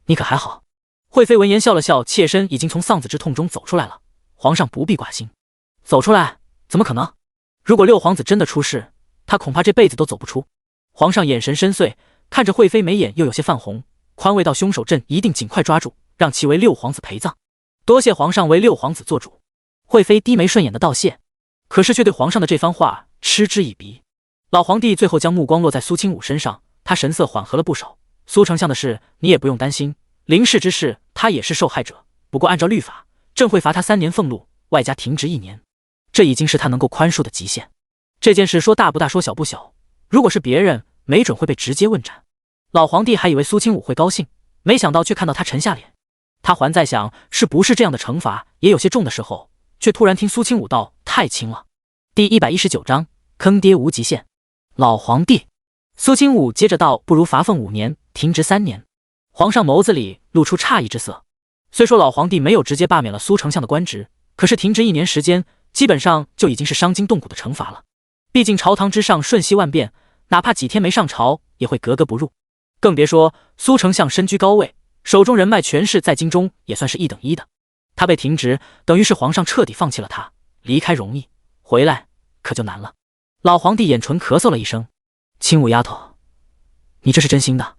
你可还好？惠妃闻言笑了笑，妾身已经从丧子之痛中走出来了，皇上不必挂心。走出来？怎么可能？如果六皇子真的出事，他恐怕这辈子都走不出。皇上眼神深邃，看着惠妃眉眼又有些泛红，宽慰道：凶手朕一定尽快抓住，让其为六皇子陪葬。多谢皇上为六皇子做主。惠妃低眉顺眼的道谢，可是却对皇上的这番话嗤之以鼻。老皇帝最后将目光落在苏清武身上，他神色缓和了不少。苏丞相的事你也不用担心，林氏之事他也是受害者，不过按照律法，朕会罚他3年俸禄，外加停职1年，这已经是他能够宽恕的极限。这件事说大不大，说小不小，如果是别人，没准会被直接问斩。老皇帝还以为苏清武会高兴，没想到却看到他沉下脸。他还在想是不是这样的惩罚也有些重的时候，却突然听苏清武道：太轻了。第119章坑爹无极限。老皇帝。苏清武接着道：不如罚俸5年，停职3年。皇上眸子里露出诧异之色。虽说老皇帝没有直接罢免了苏丞相的官职，可是停职1年时间，基本上就已经是伤筋动骨的惩罚了。毕竟朝堂之上瞬息万变，哪怕几天没上朝也会格格不入。更别说苏丞相身居高位，手中人脉权势在京中也算是1等1的。他被停职，等于是皇上彻底放弃了他，离开容易，回来可就难了。老皇帝眼唇咳嗽了一声：清武丫头，你这是真心的？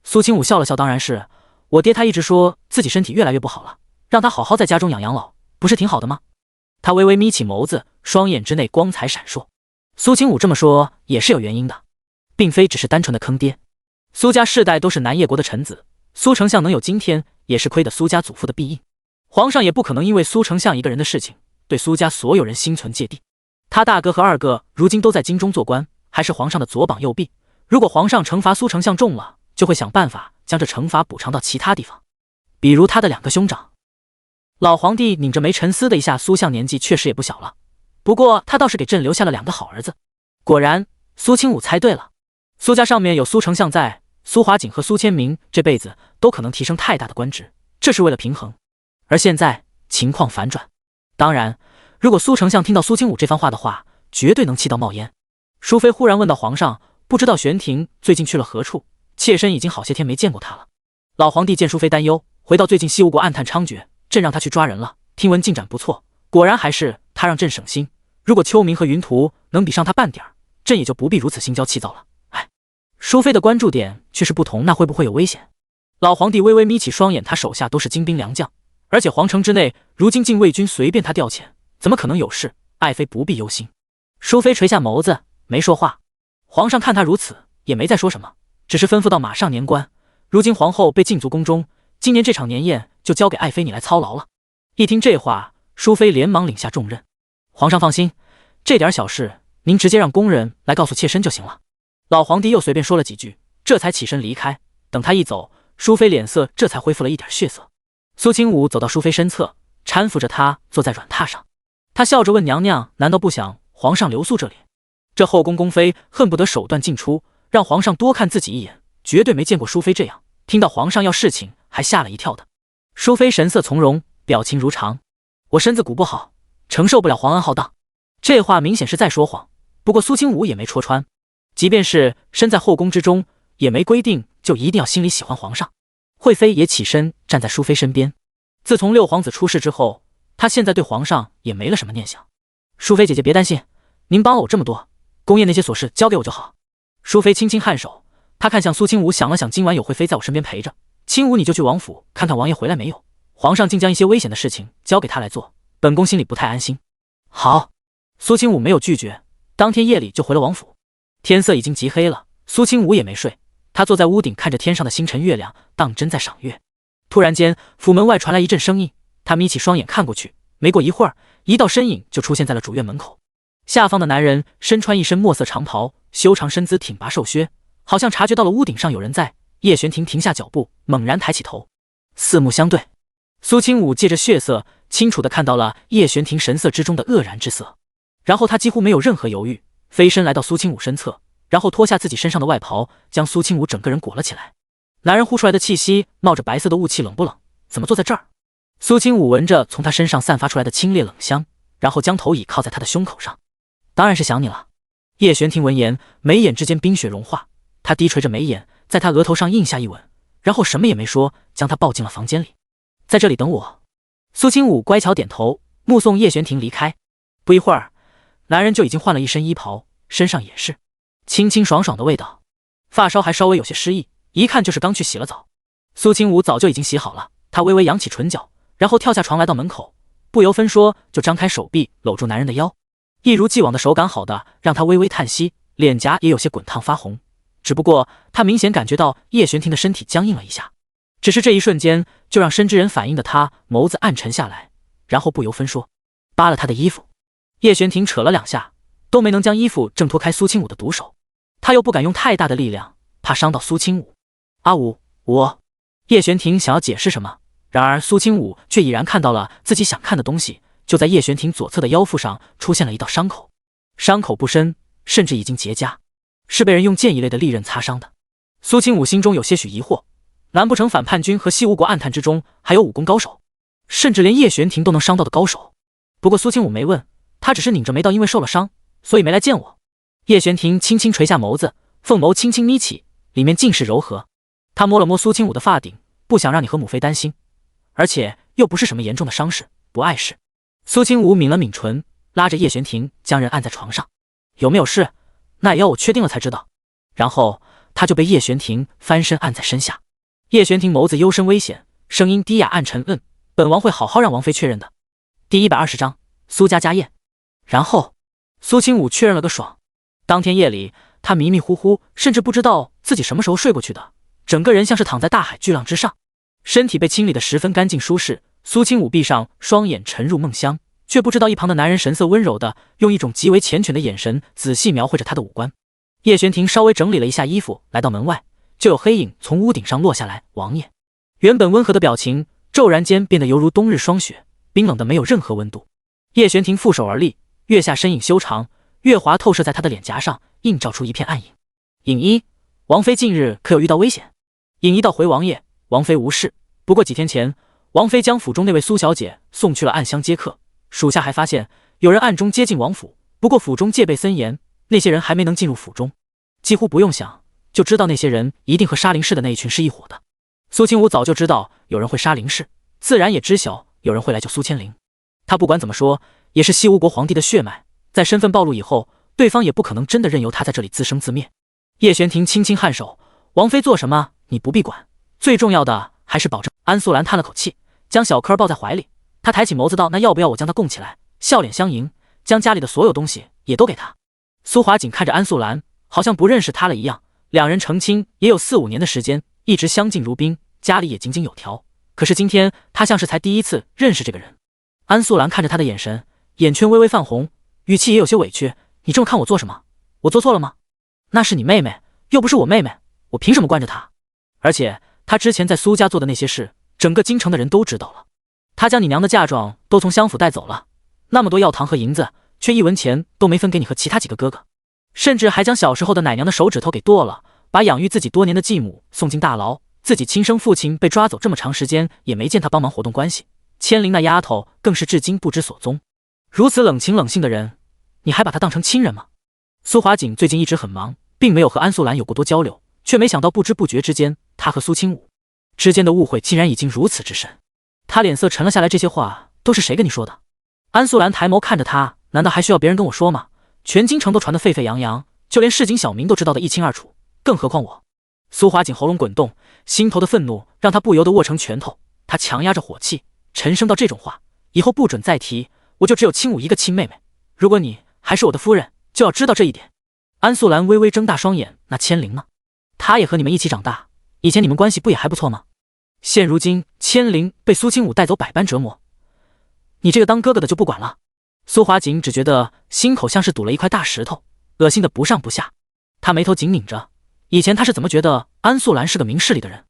苏清武笑了笑：当然是，我爹他一直说自己身体越来越不好了，让他好好在家中养老，不是挺好的吗？他微微眯起眸子，双眼之内光彩闪烁。苏清武这么说也是有原因的，并非只是单纯的坑爹。苏家世代都是南叶国的臣子，苏丞相能有今天，也是亏得苏家祖父的庇荫。皇上也不可能因为苏丞相一个人的事情，对苏家所有人心存芥蒂。他大哥和二哥如今都在京中做官，还是皇上的左膀右臂。如果皇上惩罚苏丞相重了，就会想办法将这惩罚补偿到其他地方，比如他的2个兄长。老皇帝拧着眉沉思了一下，苏相年纪确实也不小了，不过他倒是给朕留下了2个好儿子。果然，苏清武猜对了。苏家上面有苏丞相在，苏华景和苏千明这辈子都可能提升太大的官职，这是为了平衡。而现在情况反转，当然，如果苏丞相听到苏清武这番话的话，绝对能气到冒烟。淑妃忽然问到：皇上，不知道玄庭最近去了何处？妾身已经好些天没见过他了。老皇帝见淑妃担忧，回到最近西吴国暗探猖獗，朕让他去抓人了，听闻进展不错，果然还是他让朕省心。如果秋明和云图能比上他半点，朕也就不必如此心焦气躁了。哎，淑妃的关注点却是不同，那会不会有危险？老皇帝微微眯起双眼，他手下都是精兵良将，而且皇城之内如今禁卫军随便他调遣，怎么可能有事？爱妃不必忧心。淑妃垂下眸子，没说话。皇上看他如此，也没再说什么，只是吩咐到马上年关。如今皇后被禁足宫中，今年这场年宴就交给爱妃你来操劳了。一听这话，淑妃连忙领下重任。皇上放心，这点小事您直接让宫人来告诉妾身就行了。老皇帝又随便说了几句，这才起身离开。等他一走，淑妃脸色这才恢复了一点血色。苏清武走到淑妃身侧，搀扶着她坐在软榻上。他笑着问：娘娘，难道不想皇上留宿这里？这后宫宫妃恨不得手段尽出，让皇上多看自己一眼，绝对没见过淑妃这样，听到皇上要事情还吓了一跳的。淑妃神色从容，表情如常：我身子骨不好，承受不了皇恩浩荡。这话明显是在说谎，不过苏清武也没戳穿，即便是身在后宫之中，也没规定就一定要心里喜欢皇上。惠妃也起身站在淑妃身边。自从六皇子出事之后，她现在对皇上也没了什么念想。淑妃姐姐别担心，您帮了我这么多，宫宴那些琐事交给我就好。淑妃轻轻颔首，她看向苏清武，想了想，今晚有惠妃在我身边陪着，清武你就去王府看看王爷回来没有，皇上竟将一些危险的事情交给他来做，本宫心里不太安心。好。苏清武没有拒绝，当天夜里就回了王府。天色已经极黑了，苏清武也没睡，他坐在屋顶看着天上的星辰月亮，当真在赏月。突然间，府门外传来一阵声音，他眯起双眼看过去，没过一会儿，一道身影就出现在了主院门口。下方的男人身穿一身墨色长袍，修长身姿，挺拔瘦削，好像察觉到了屋顶上有人在。叶玄庭停下脚步，猛然抬起头，四目相对。苏清武借着血色，清楚地看到了叶玄庭神色之中的愕然之色。然后他几乎没有任何犹豫，飞身来到苏清武身侧，然后脱下自己身上的外袍，将苏清武整个人裹了起来。男人呼出来的气息冒着白色的雾气，冷不冷？怎么坐在这儿？苏清武闻着从他身上散发出来的清冽冷香，然后将头倚靠在他的胸口上。当然是想你了。叶玄庭闻言，眉眼之间冰雪融化，他低垂着眉眼，在他额头上印下一吻，然后什么也没说，将他抱进了房间里。在这里等我。苏清武乖巧点头，目送叶玄庭离开。不一会儿，男人就已经换了一身衣袍，身上也是清清爽爽的味道，发梢还稍微有些湿意，一看就是刚去洗了澡。苏清武早就已经洗好了，他微微扬起唇角，然后跳下床来到门口，不由分说就张开手臂搂住男人的腰，一如既往的手感好的让他微微叹息，脸颊也有些滚烫发红。只不过他明显感觉到叶玄庭的身体僵硬了一下，只是这一瞬间就让深知人反应的他眸子暗沉下来，然后不由分说扒了他的衣服。叶玄庭扯了两下都没能将衣服挣脱开苏清武的毒手，他又不敢用太大的力量，怕伤到苏清武。阿武，叶玄庭想要解释什么，然而苏清武却已然看到了自己想看的东西，就在叶玄庭左侧的腰腹上出现了一道伤口，伤口不深，甚至已经结痂，是被人用剑一类的利刃擦伤的。苏清武心中有些许疑惑，难不成反叛军和西吴国暗探之中还有武功高手，甚至连叶玄庭都能伤到的高手？不过苏清武没问，他只是拧着眉道，因为受了伤，所以没来见我。叶玄庭轻轻垂下眸子，凤眸轻轻眯起，里面尽是柔和。他摸了摸苏清武的发顶，不想让你和母妃担心，而且又不是什么严重的伤势，不碍事。苏清武抿了抿唇，拉着叶玄庭将人按在床上。有没有事？那也要我确定了才知道。然后他就被叶玄庭翻身按在身下。叶玄庭眸子幽深危险，声音低哑暗沉，本王会好好让王妃确认的。第120章苏家家宴。然后苏清武确认了个爽。当天夜里他迷迷糊糊，甚至不知道自己什么时候睡过去的，整个人像是躺在大海巨浪之上，身体被清理得十分干净舒适。苏清武闭上双眼沉入梦乡，却不知道一旁的男人神色温柔的用一种极为缱绻的眼神仔细描绘着他的五官。叶玄庭稍微整理了一下衣服，来到门外，就有黑影从屋顶上落下来。王爷原本温和的表情骤然间变得犹如冬日霜雪，冰冷的没有任何温度。叶玄庭负手而立，月下身影修长，月华透射在他的脸颊上，映照出一片暗影。影一，王妃近日可有遇到危险？影一道回王爷，王妃无事，不过几天前王妃将府中那位苏小姐送去了暗箱接客，属下还发现有人暗中接近王府，不过府中戒备森严，那些人还没能进入府中。几乎不用想就知道那些人一定和杀林氏的那一群是一伙的。苏清武早就知道有人会杀林氏，自然也知晓有人会来救苏千灵。他不管怎么说也是西吴国皇帝的血脉，在身份暴露以后，对方也不可能真的任由他在这里自生自灭。叶玄庭轻轻颔首，王妃做什么你不必管，最重要的还是保证。安素兰叹了口气，将小柯抱在怀里，他抬起眸子道，那要不要我将他供起来？笑脸相迎，将家里的所有东西也都给他。苏华锦看着安素兰，好像不认识他了一样，两人成亲也有4-5年的时间，一直相敬如宾，家里也井井有条，可是今天他像是才第一次认识这个人。安素兰看着他的眼神，眼圈微微泛红，语气也有些委屈，你这么看我做什么？我做错了吗？那是你妹妹，又不是我妹妹，我凭什么惯着她？而且她之前在苏家做的那些事，整个京城的人都知道了。她将你娘的嫁妆都从襄府带走了，那么多药糖和银子，却一文钱都没分给你和其他几个哥哥，甚至还将小时候的奶娘的手指头给剁了，把养育自己多年的继母送进大牢，自己亲生父亲被抓走这么长时间，也没见他帮忙活动关系。千灵那丫头更是至今不知所踪。如此冷情冷性的人，你还把她当成亲人吗？苏华锦最近一直很忙，并没有和安素兰有过多交流，却没想到不知不觉之间，他和苏清武之间的误会竟然已经如此之深。他脸色沉了下来，这些话都是谁跟你说的？安素兰抬眸看着他，难道还需要别人跟我说吗？全京城都传得沸沸扬扬，就连市井小民都知道得一清二楚，更何况我？苏华锦喉咙滚动，心头的愤怒让他不由得握成拳头，他强压着火气，沉声道，这种话以后不准再提，我就只有清武一个亲妹妹，如果你还是我的夫人，就要知道这一点。安素兰微微睁大双眼，那千灵呢？她也和你们一起长大，以前你们关系不也还不错吗？现如今千灵被苏清武带走，百般折磨，你这个当哥哥的就不管了。苏华锦只觉得心口像是堵了一块大石头，恶心的不上不下。他眉头紧拧着，以前他是怎么觉得安素兰是个明事理的人？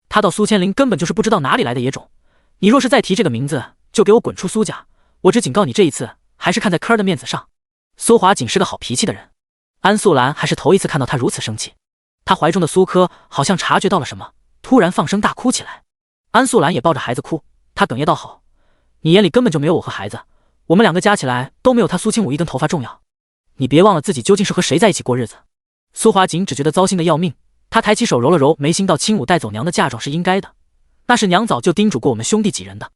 他到苏千灵根本就是不知道哪里来的野种。你若是再提这个名字，就给我滚出苏家！我只警告你，这一次还是看在科儿的面子上。苏华锦是个好脾气的人，安素兰还是头一次看到他如此生气。他怀中的苏科好像察觉到了什么，突然放声大哭起来。安素兰也抱着孩子哭，他哽咽道：“好，你眼里根本就没有我和孩子，我们两个加起来都没有他苏清武一根头发重要。你别忘了自己究竟是和谁在一起过日子。”苏华锦只觉得糟心的要命，他抬起手揉了揉眉心道：“清武带走娘的嫁妆是应该的，那是娘早就叮嘱过我们兄弟几人的。”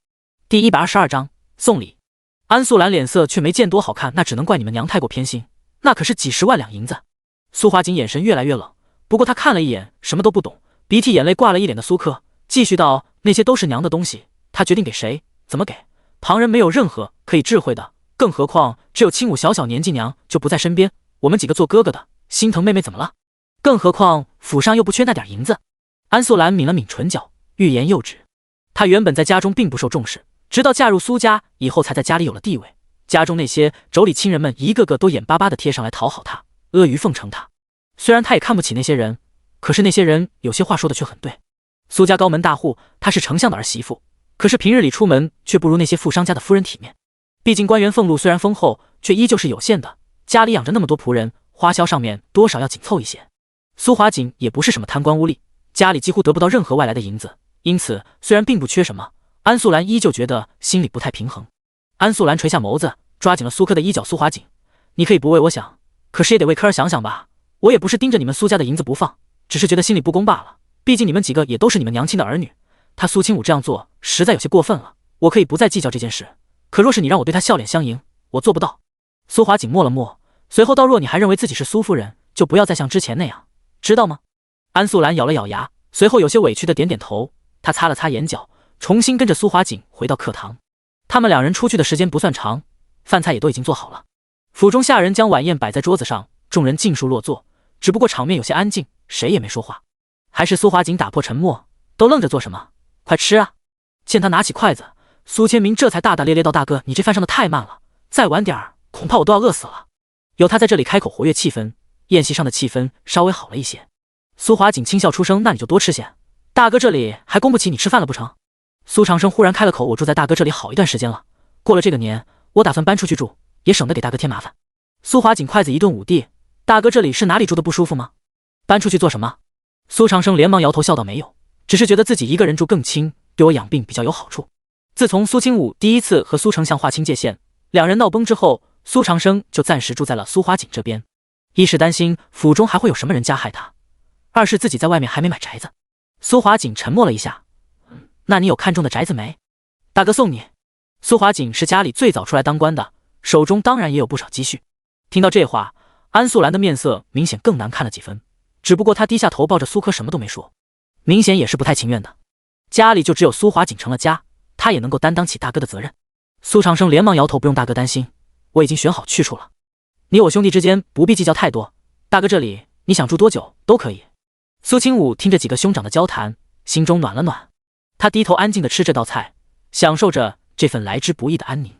第122章送礼。安素兰脸色却没见多好看，那只能怪你们娘太过偏心，那可是几十万两银子。苏华锦眼神越来越冷，不过他看了一眼什么都不懂，鼻涕眼泪挂了一脸的苏克，继续道：“那些都是娘的东西，她决定给谁，怎么给，旁人没有任何可以智慧的，更何况只有清武小小年纪，娘就不在身边，我们几个做哥哥的心疼妹妹怎么了？更何况府上又不缺那点银子。”安素兰抿了抿唇角，欲言又止。她原本在家中并不受重视，直到嫁入苏家以后才在家里有了地位，家中那些妯娌亲人们一个个都眼巴巴地贴上来讨好她，阿谀奉承她。虽然她也看不起那些人，可是那些人有些话说的却很对。苏家高门大户，她是丞相的儿媳妇，可是平日里出门却不如那些富商家的夫人体面。毕竟官员俸禄虽然丰厚，却依旧是有限的，家里养着那么多仆人，花销上面多少要紧凑一些。苏华锦也不是什么贪官污吏，家里几乎得不到任何外来的银子，因此虽然并不缺什么，安素兰依旧觉得心里不太平衡。安素兰垂下眸子，抓紧了苏科的衣角。苏华锦，你可以不为我想，可是也得为科儿想想吧。我也不是盯着你们苏家的银子不放，只是觉得心里不公罢了。毕竟你们几个也都是你们娘亲的儿女，他苏清武这样做实在有些过分了。我可以不再计较这件事，可若是你让我对他笑脸相迎，我做不到。苏华锦默了默，随后道：“若你还认为自己是苏夫人，就不要再像之前那样，知道吗？”安素兰咬了咬牙，随后有些委屈的点点头。她擦了擦眼角，重新跟着苏华锦回到课堂。他们两人出去的时间不算长，饭菜也都已经做好了。府中下人将晚宴摆在桌子上，众人尽数落座，只不过场面有些安静，谁也没说话。还是苏华锦打破沉默：“都愣着做什么？快吃啊！”见他拿起筷子，苏千明这才大大咧咧道：“大哥，你这饭上的太慢了，再晚点儿恐怕我都要饿死了。”有他在这里开口活跃气氛，宴席上的气氛稍微好了一些。苏华锦轻笑出声：“那你就多吃些，大哥这里还供不起你吃饭了不成？”苏长生忽然开了口：“我住在大哥这里好一段时间了，过了这个年，我打算搬出去住，也省得给大哥添麻烦。”苏华锦筷子一顿捂地：“大哥这里是哪里住的不舒服吗？搬出去做什么？”苏长生连忙摇头笑道：“没有，只是觉得自己一个人住更亲，对我养病比较有好处。”自从苏清武第一次和苏丞相划清界限，两人闹崩之后，苏长生就暂时住在了苏华锦这边。一是担心府中还会有什么人加害他，二是自己在外面还没买宅子。苏华锦沉默了一下：“那你有看中的宅子没？大哥送你。”苏华锦是家里最早出来当官的，手中当然也有不少积蓄。听到这话，安素兰的面色明显更难看了几分，只不过她低下头抱着苏科什么都没说，明显也是不太情愿的。家里就只有苏华锦成了家，他也能够担当起大哥的责任。苏长生连忙摇头：“不用大哥担心，我已经选好去处了。你我兄弟之间不必计较太多，大哥这里你想住多久都可以。”苏清武听着几个兄长的交谈，心中暖了暖。他低头安静地吃这道菜，享受着这份来之不易的安宁。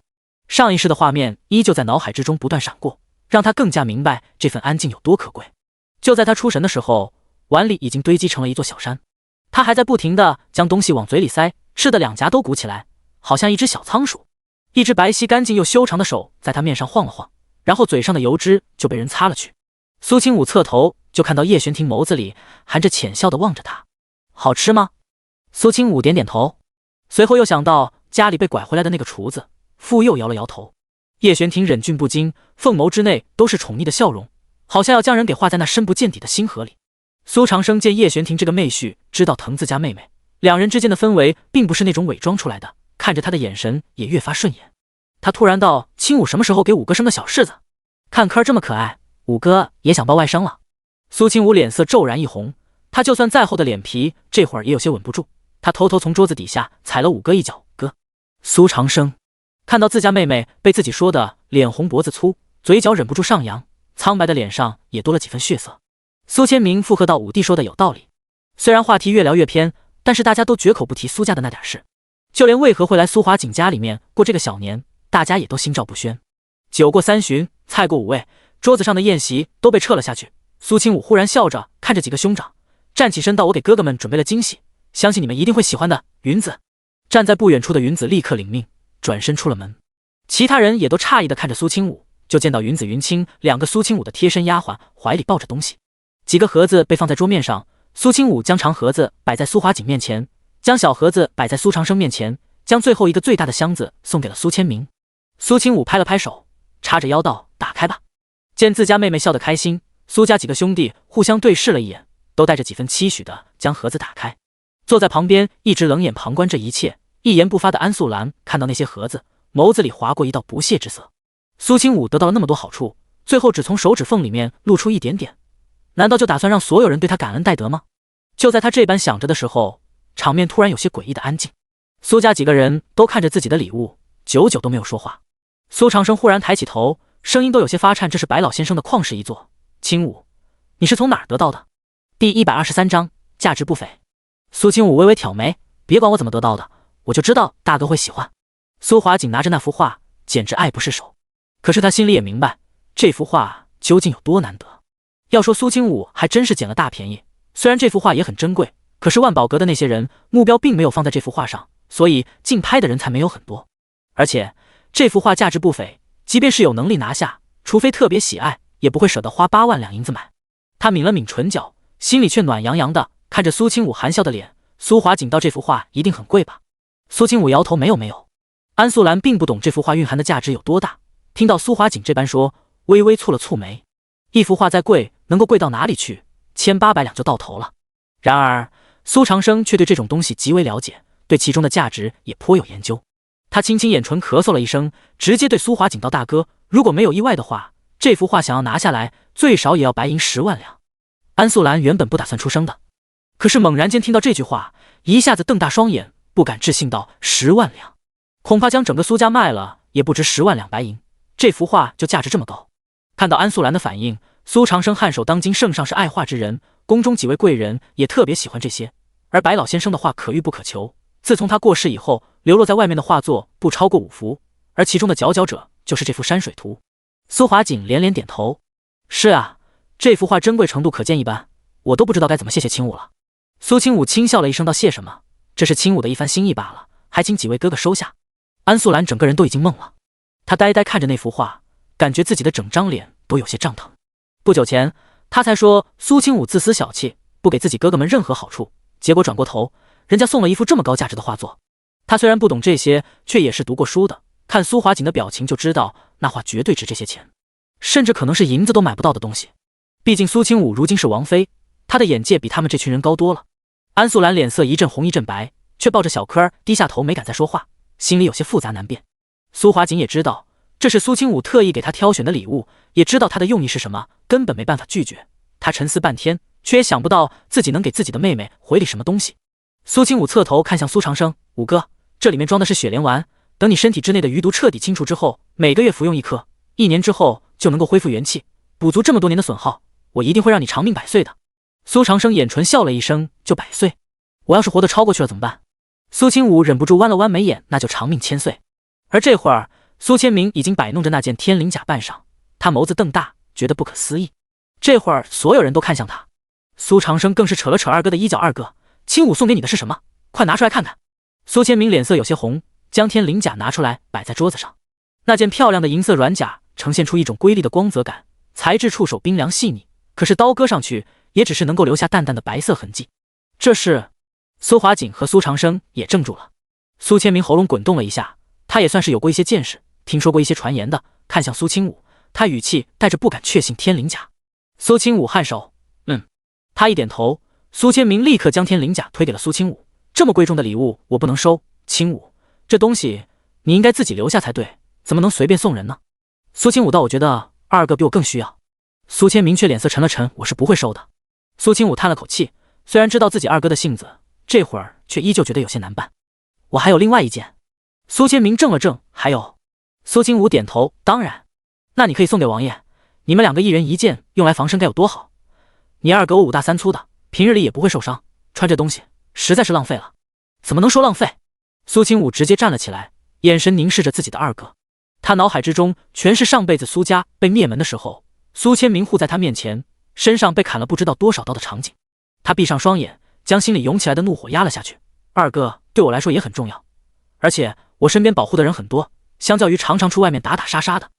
上一世的画面依旧在脑海之中不断闪过，让他更加明白这份安静有多可贵。就在他出神的时候，碗里已经堆积成了一座小山，他还在不停地将东西往嘴里塞，吃的两颊都鼓起来，好像一只小仓鼠。一只白皙干净又修长的手在他面上晃了晃，然后嘴上的油脂就被人擦了去。苏清武侧头就看到叶玄庭眸子里含着浅笑地望着他：“好吃吗？”苏清武点点头，随后又想到家里被拐回来的那个厨子，复又摇了摇头。叶玄庭忍俊不禁，凤眸之内都是宠溺的笑容，好像要将人给画在那深不见底的星河里。苏长生见叶玄庭这个妹婿知道疼自家妹妹，两人之间的氛围并不是那种伪装出来的，看着他的眼神也越发顺眼。他突然道：“清武什么时候给五哥生个小柿子？看科儿这么可爱，五哥也想抱外甥了。”苏清武脸色骤然一红，他就算再厚的脸皮，这会儿也有些稳不住。他偷偷从桌子底下踩了五哥一脚：“哥！”苏长生看到自家妹妹被自己说的脸红脖子粗，嘴角忍不住上扬，苍白的脸上也多了几分血色。苏千明附和道：“五弟说的有道理。”虽然话题越聊越偏，但是大家都绝口不提苏家的那点事，就连为何会来苏华景家里面过这个小年，大家也都心照不宣。酒过三巡，菜过五味，桌子上的宴席都被撤了下去。苏清武忽然笑着看着几个兄长，站起身道：“我给哥哥们准备了惊喜，相信你们一定会喜欢的。”云子站在不远处的云子立刻领命，转身出了门。其他人也都诧异地看着苏清武，就见到云子、云清两个苏清武的贴身丫鬟怀里抱着东西，几个盒子被放在桌面上。苏清武将长盒子摆在苏华景面前，将小盒子摆在苏长生面前，将最后一个最大的箱子送给了苏千明。苏清武拍了拍手，叉着腰道：“打开吧。”见自家妹妹笑得开心，苏家几个兄弟互相对视了一眼，都带着几分期许的将盒子打开。坐在旁边一直冷眼旁观这一切，一言不发的安素兰看到那些盒子，眸子里划过一道不屑之色。苏清武得到了那么多好处，最后只从手指缝里面露出一点点，难道就打算让所有人对他感恩戴德吗？就在他这般想着的时候，场面突然有些诡异的安静。苏家几个人都看着自己的礼物，久久都没有说话。苏长生忽然抬起头，声音都有些发颤：“这是白老先生的旷世遗作，清武，你是从哪儿得到的？”第123章，价值不菲。苏清武微微挑眉：“别管我怎么得到的，我就知道大哥会喜欢。”苏华景拿着那幅画，简直爱不释手。可是他心里也明白，这幅画究竟有多难得。要说苏清武还真是捡了大便宜，虽然这幅画也很珍贵，可是万宝阁的那些人目标并没有放在这幅画上，所以竞拍的人才没有很多。而且这幅画价值不菲，即便是有能力拿下，除非特别喜爱，也不会舍得花8万两银子买。他抿了抿唇角，心里却暖洋洋的，看着苏清武含笑的脸。苏华景道：“这幅画一定很贵吧？”苏清武摇头：“没有没有。”安素兰并不懂这幅画蕴含的价值有多大，听到苏华景这般说，微微蹙了蹙眉。一幅画再贵，能够贵到哪里去？1800两就到头了。然而苏长生却对这种东西极为了解，对其中的价值也颇有研究。他轻轻掩唇咳嗽了一声，直接对苏华景道：“大哥，如果没有意外的话，这幅画想要拿下来，最少也要白银10万两。”安素兰原本不打算出声的，可是猛然间听到这句话，一下子瞪大双眼，不敢置信道：“10万两，恐怕将整个苏家卖了也不值10万两白银，这幅画就价值这么高。”看到安素兰的反应，苏长生颔首：“当今圣上是爱画之人，宫中几位贵人也特别喜欢这些，而白老先生的画可遇不可求。自从他过世以后，流落在外面的画作不超过5幅，而其中的佼佼者就是这幅山水图。”苏华景连连点头：“是啊，这幅画珍贵程度可见一斑，我都不知道该怎么谢谢清武了。”苏清武轻笑了一声道：“谢什么？这是清武的一番心意罢了，还请几位哥哥收下。”安素兰整个人都已经懵了，她呆呆看着那幅画，感觉自己的整张脸都有些胀疼。不久前他才说苏清武自私小气，不给自己哥哥们任何好处，结果转过头，人家送了一幅这么高价值的画作。他虽然不懂这些，却也是读过书的，看苏华景的表情就知道那画绝对值这些钱，甚至可能是银子都买不到的东西。毕竟苏清武如今是王妃，他的眼界比他们这群人高多了。安素兰脸色一阵红一阵白，却抱着小柯低下头没敢再说话，心里有些复杂难辨。苏华景也知道这是苏清武特意给他挑选的礼物，也知道他的用意是什么，根本没办法拒绝。他沉思半天，却也想不到自己能给自己的妹妹回礼什么东西。苏清武侧头看向苏长生：“武哥，这里面装的是雪莲丸，等你身体之内的余毒彻底清除之后，每个月服用1颗，1年之后就能够恢复元气，补足这么多年的损耗，我一定会让你长命百岁的。”苏长生眼唇笑了一声：“就100岁？我要是活得超过去了怎么办？”苏清武忍不住弯了弯眉眼：“那就长命1000岁。”而这会儿苏千明已经摆弄着那件天灵甲半晌，他眸子瞪大，觉得不可思议。这会儿所有人都看向他，苏长生更是扯了扯二哥的衣角：“二哥，清武送给你的是什么？快拿出来看看。”苏千明脸色有些红，将天灵甲拿出来摆在桌子上。那件漂亮的银色软甲呈现出一种瑰丽的光泽感，材质触手冰凉细腻，可是刀割上去也只是能够留下淡淡的白色痕迹。这是……苏华景和苏长生也怔住了。苏千明喉咙滚动了一下，他也算是有过一些见识，听说过一些传言的，看向苏清武，他语气带着不敢确信：“天灵甲。”苏清武颔首：“他一点头，苏千明立刻将天灵甲推给了苏清武：“这么贵重的礼物我不能收，清武，这东西你应该自己留下才对，怎么能随便送人呢？”苏清武道：“我觉得二哥比我更需要。”苏千明却脸色沉了沉：“我是不会收的。”苏清武叹了口气，虽然知道自己二哥的性子，这会儿却依旧觉得有些难办。“我还有另外一件。”苏千明怔了怔：“还有？”苏清武点头：“当然，那你可以送给王爷，你们两个一人一件，用来防身该有多好！你二哥我5大3粗的，平日里也不会受伤，穿这东西实在是浪费了。怎么能说浪费？苏清武直接站了起来，眼神凝视着自己的二哥。他脑海之中全是上辈子苏家被灭门的时候，苏千明护在他面前，身上被砍了不知道多少刀的场景。他闭上双眼，将心里涌起来的怒火压了下去。二哥对我来说也很重要，而且我身边保护的人很多，相较于常常出外面打打杀杀的，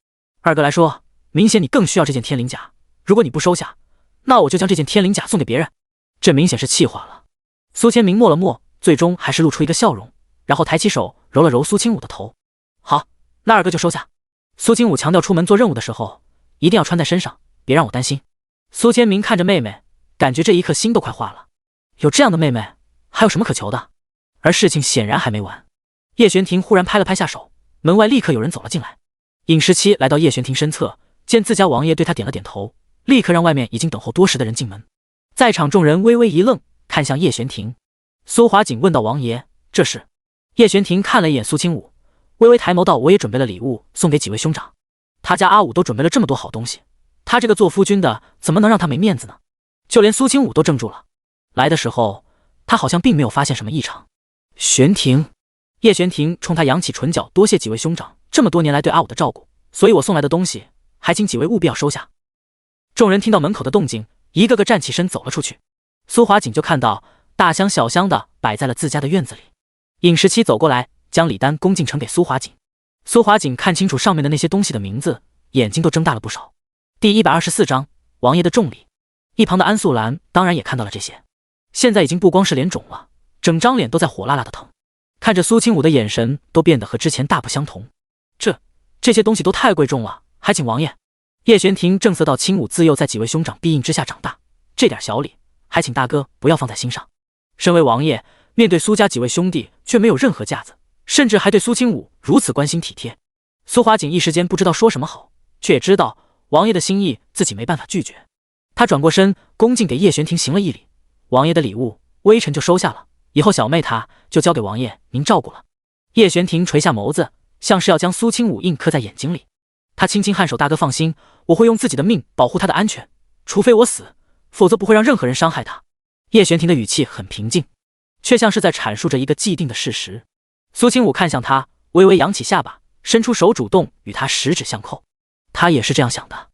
二哥来说，明显你更需要这件天灵甲。如果你不收下，那我就将这件天灵甲送给别人。这明显是气话了。苏千明默了默，最终还是露出一个笑容，然后抬起手揉了揉苏清武的头。好，那二哥就收下。苏清武强调出门做任务的时候一定要穿在身上，别让我担心。苏千明看着妹妹，感觉这一刻心都快化了。有这样的妹妹，还有什么可求的？而事情显然还没完。叶玄庭忽然拍了拍下手，门外立刻有人走了进来。尹时期来到叶玄庭身侧，见自家王爷对他点了点头，立刻让外面已经等候多时的人进门。在场众人微微一愣，看向叶玄庭。苏华锦问道：“王爷，这是？”叶玄庭看了一眼苏清武，微微抬眸道：“我也准备了礼物送给几位兄长。他家阿武都准备了这么多好东西，他这个做夫君的怎么能让他没面子呢？”就连苏清武都怔住了。来的时候，他好像并没有发现什么异常。玄庭，叶玄庭冲他扬起唇角，多谢几位兄长这么多年来对阿武的照顾，所以我送来的东西，还请几位务必要收下。众人听到门口的动静，一个个站起身走了出去。苏华锦就看到大箱小箱的摆在了自家的院子里。尹时期走过来，将礼单恭敬呈给苏华锦。苏华锦看清楚上面的那些东西的名字，眼睛都睁大了不少。第124章，王爷的重礼。一旁的安素兰当然也看到了这些，现在已经不光是脸肿了，整张脸都在火辣辣的疼，看着苏清武的眼神都变得和之前大不相同。这些东西都太贵重了，还请王爷。叶玄庭正色道：“清武自幼在几位兄长庇荫之下长大，这点小礼，还请大哥不要放在心上。身为王爷，面对苏家几位兄弟却没有任何架子，甚至还对苏清武如此关心体贴。”苏华锦一时间不知道说什么好，却也知道王爷的心意自己没办法拒绝。他转过身，恭敬给叶玄庭行了一礼：“王爷的礼物，微臣就收下了，以后小妹她就交给王爷您照顾了。”叶玄庭垂下眸子，像是要将苏清武印刻在眼睛里。他轻轻颔首：“大哥放心，我会用自己的命保护他的安全，除非我死，否则不会让任何人伤害他。”叶玄庭的语气很平静，却像是在阐述着一个既定的事实。苏清武看向他，微微扬起下巴，伸出手主动与他十指相扣。他也是这样想的，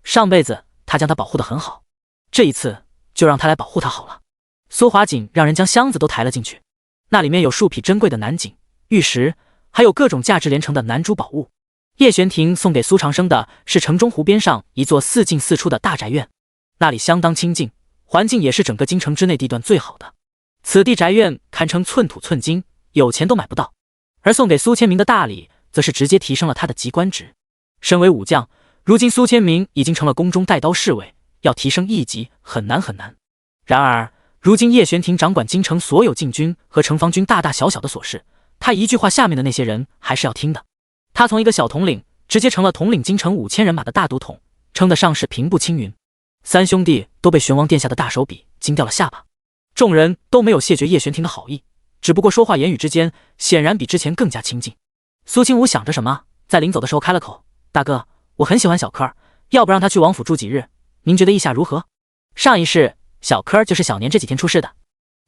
上辈子他将他保护得很好，这一次就让他来保护他好了。苏华锦让人将箱子都抬了进去，那里面有数匹珍贵的南锦、玉石，还有各种价值连城的南珠宝物。叶玄庭送给苏长生的是城中湖边上一座4进4出的大宅院，那里相当清静，环境也是整个京城之内地段最好的。此地宅院堪称寸土寸金，有钱都买不到。而送给苏千明的大礼，则是直接提升了他的级官职。身为武将，如今苏千明已经成了宫中带刀侍卫，要提升一级很难很难。然而如今叶玄庭掌管京城所有禁军和城防军大大小小的琐事，他一句话下面的那些人还是要听的。他从一个小统领直接成了统领京城5000人马的大都统，称得上是平步青云。三兄弟都被玄王殿下的大手笔惊掉了下巴。众人都没有谢绝叶玄庭的好意，只不过说话言语之间显然比之前更加亲近。苏清武想着什么，在临走的时候开了口：“大哥，我很喜欢小柯，要不让他去王府住几日，您觉得意下如何？”上一世小柯就是小年这几天出事的。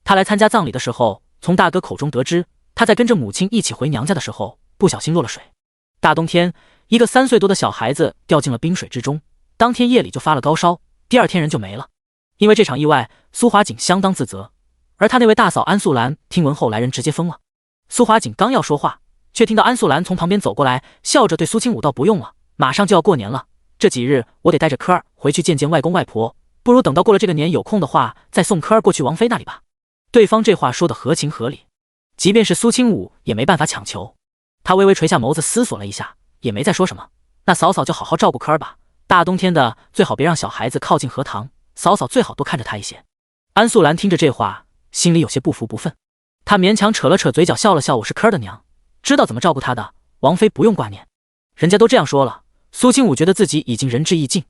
他来参加葬礼的时候，从大哥口中得知，他在跟着母亲一起回娘家的时候不小心落了水。大冬天，一个3岁多的小孩子掉进了冰水之中，当天夜里就发了高烧，第二天人就没了。因为这场意外，苏华锦相当自责，而他那位大嫂安素兰听闻后来人直接疯了。苏华锦刚要说话，却听到安素兰从旁边走过来，笑着对苏清武道：“不用了，马上就要过年了，这几日我得带着柯儿回去见见外公外婆，不如等到过了这个年有空的话，再送柯儿过去王妃那里吧。”对方这话说得合情合理，即便是苏清武也没办法强求。他微微垂下眸子思索了一下，也没再说什么。那嫂嫂就好好照顾柯儿吧，大冬天的最好别让小孩子靠近荷塘，嫂嫂最好多看着他一些。安素兰听着这话，心里有些不服不忿，她勉强扯了扯嘴角，笑了笑：“我是柯儿的娘，知道怎么照顾她的，王妃不用挂念。”人家都这样说了，苏清武觉得自己已经仁至义尽，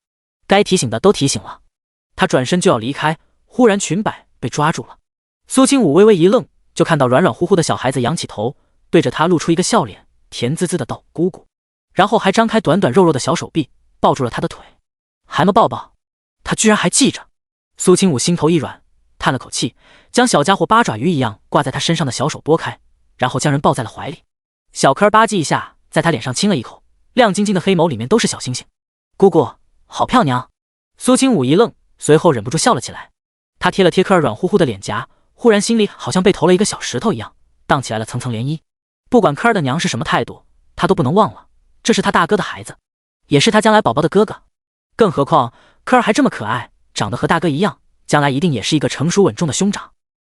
该提醒的都提醒了。他转身就要离开，忽然裙摆被抓住了。苏清武微微一愣，就看到软软乎乎的小孩子仰起头，对着他露出一个笑脸，甜滋滋的道：“姑姑。”然后还张开短短肉肉的小手臂抱住了他的腿。还么抱抱，他居然还记着。苏清武心头一软，叹了口气，将小家伙八爪鱼一样挂在他身上的小手拨开，然后将人抱在了怀里。小柯吧唧一下在他脸上亲了一口，亮晶晶的黑眸里面都是小星星。姑姑好漂亮。苏清武一愣，随后忍不住笑了起来。他贴了贴柯儿软乎乎的脸颊，忽然心里好像被投了一个小石头一样，荡起来了层层涟漪。不管柯儿的娘是什么态度，他都不能忘了，这是他大哥的孩子，也是他将来宝宝的哥哥。更何况柯儿还这么可爱，长得和大哥一样，将来一定也是一个成熟稳重的兄长。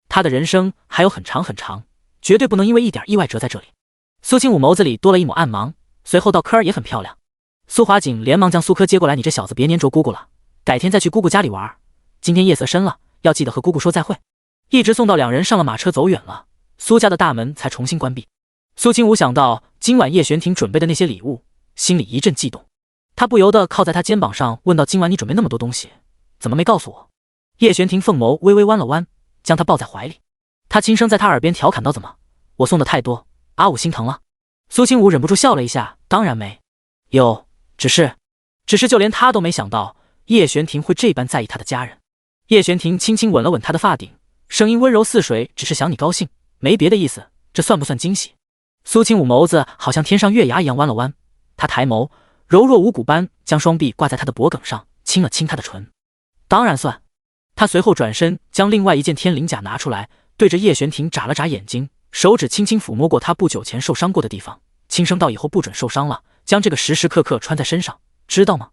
他的人生还有很长很长，绝对不能因为一点意外折在这里。苏清武眸子里多了一抹暗芒，随后道柯儿也很漂亮。苏华锦连忙将苏柯接过来，你这小子别黏着姑姑了，改天再去姑姑家里玩，今天夜色深了，要记得和姑姑说再会。一直送到两人上了马车走远了，苏家的大门才重新关闭。苏清武想到今晚叶玄庭准备的那些礼物，心里一阵悸动，他不由得靠在他肩膀上问道，今晚你准备那么多东西，怎么没告诉我？叶玄庭凤眸微微弯了弯，将他抱在怀里，他轻声在他耳边调侃道，怎么，我送的太多，阿武心疼了？苏清武忍不住笑了一下，当然没有，只是就连他都没想到叶玄庭会这般在意他的家人。叶玄庭轻轻吻了吻他的发顶，声音温柔似水，只是想你高兴，没别的意思，这算不算惊喜？苏清武眸子好像天上月牙一样弯了弯，他抬眸，柔若无骨般将双臂挂在他的脖颈上，亲了亲他的唇。当然算。他随后转身将另外一件天灵甲拿出来，对着叶玄庭眨了眨眼睛，手指轻轻抚摸过他不久前受伤过的地方，轻声道，以后不准受伤了，将这个时时刻刻穿在身上，知道吗？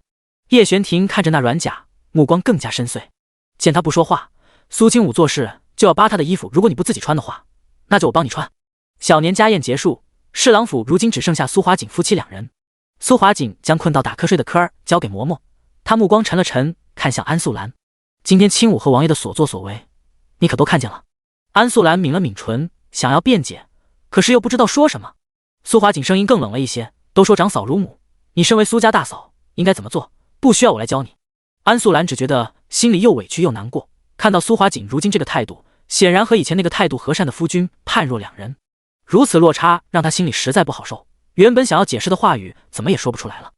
叶玄庭看着那软甲，目光更加深邃。见他不说话，苏清武做事就要扒他的衣服，如果你不自己穿的话，那就我帮你穿。小年家宴结束，侍郎府如今只剩下苏华锦夫妻两人。苏华锦将困到打瞌睡的柯儿交给嬷嬷，他目光沉了沉，看向安素兰，今天清武和王爷的所作所为，你可都看见了。安素兰抿了抿唇，想要辩解，可是又不知道说什么。苏华锦声音更冷了一些，都说长嫂如母，你身为苏家大嫂，应该怎么做，不需要我来教你。安素兰只觉得心里又委屈又难过，看到苏华锦如今这个态度，显然和以前那个态度和善的夫君判若两人，如此落差让他心里实在不好受，原本想要解释的话语怎么也说不出来了。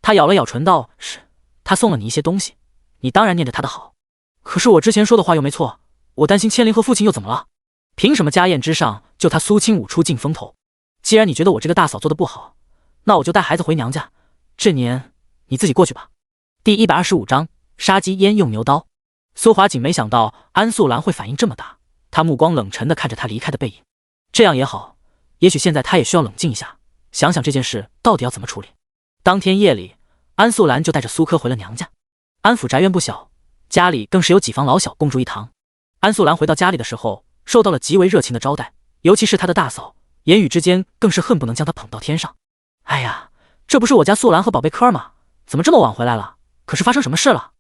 他咬了咬唇道，是他送了你一些东西，你当然念着他的好，可是我之前说的话又没错，我担心千灵和父亲又怎么了？凭什么家宴之上就他苏清武出尽风头？既然你觉得我这个大嫂做的不好，那我就带孩子回娘家，这年你自己过去吧。第125章杀鸡焉用牛刀。苏华锦没想到安素兰会反应这么大，他目光冷沉地看着他离开的背影。这样也好，也许现在他也需要冷静一下，想想这件事到底要怎么处理。当天夜里，安素兰就带着苏柯回了娘家。安府宅院不小，家里更是有几房老小共住一堂。安素兰回到家里的时候，受到了极为热情的招待，尤其是她的大嫂，言语之间更是恨不能将她捧到天上。哎呀，这不是我家素兰和宝贝柯吗？怎么这么晚回来了？可是发生什么事了？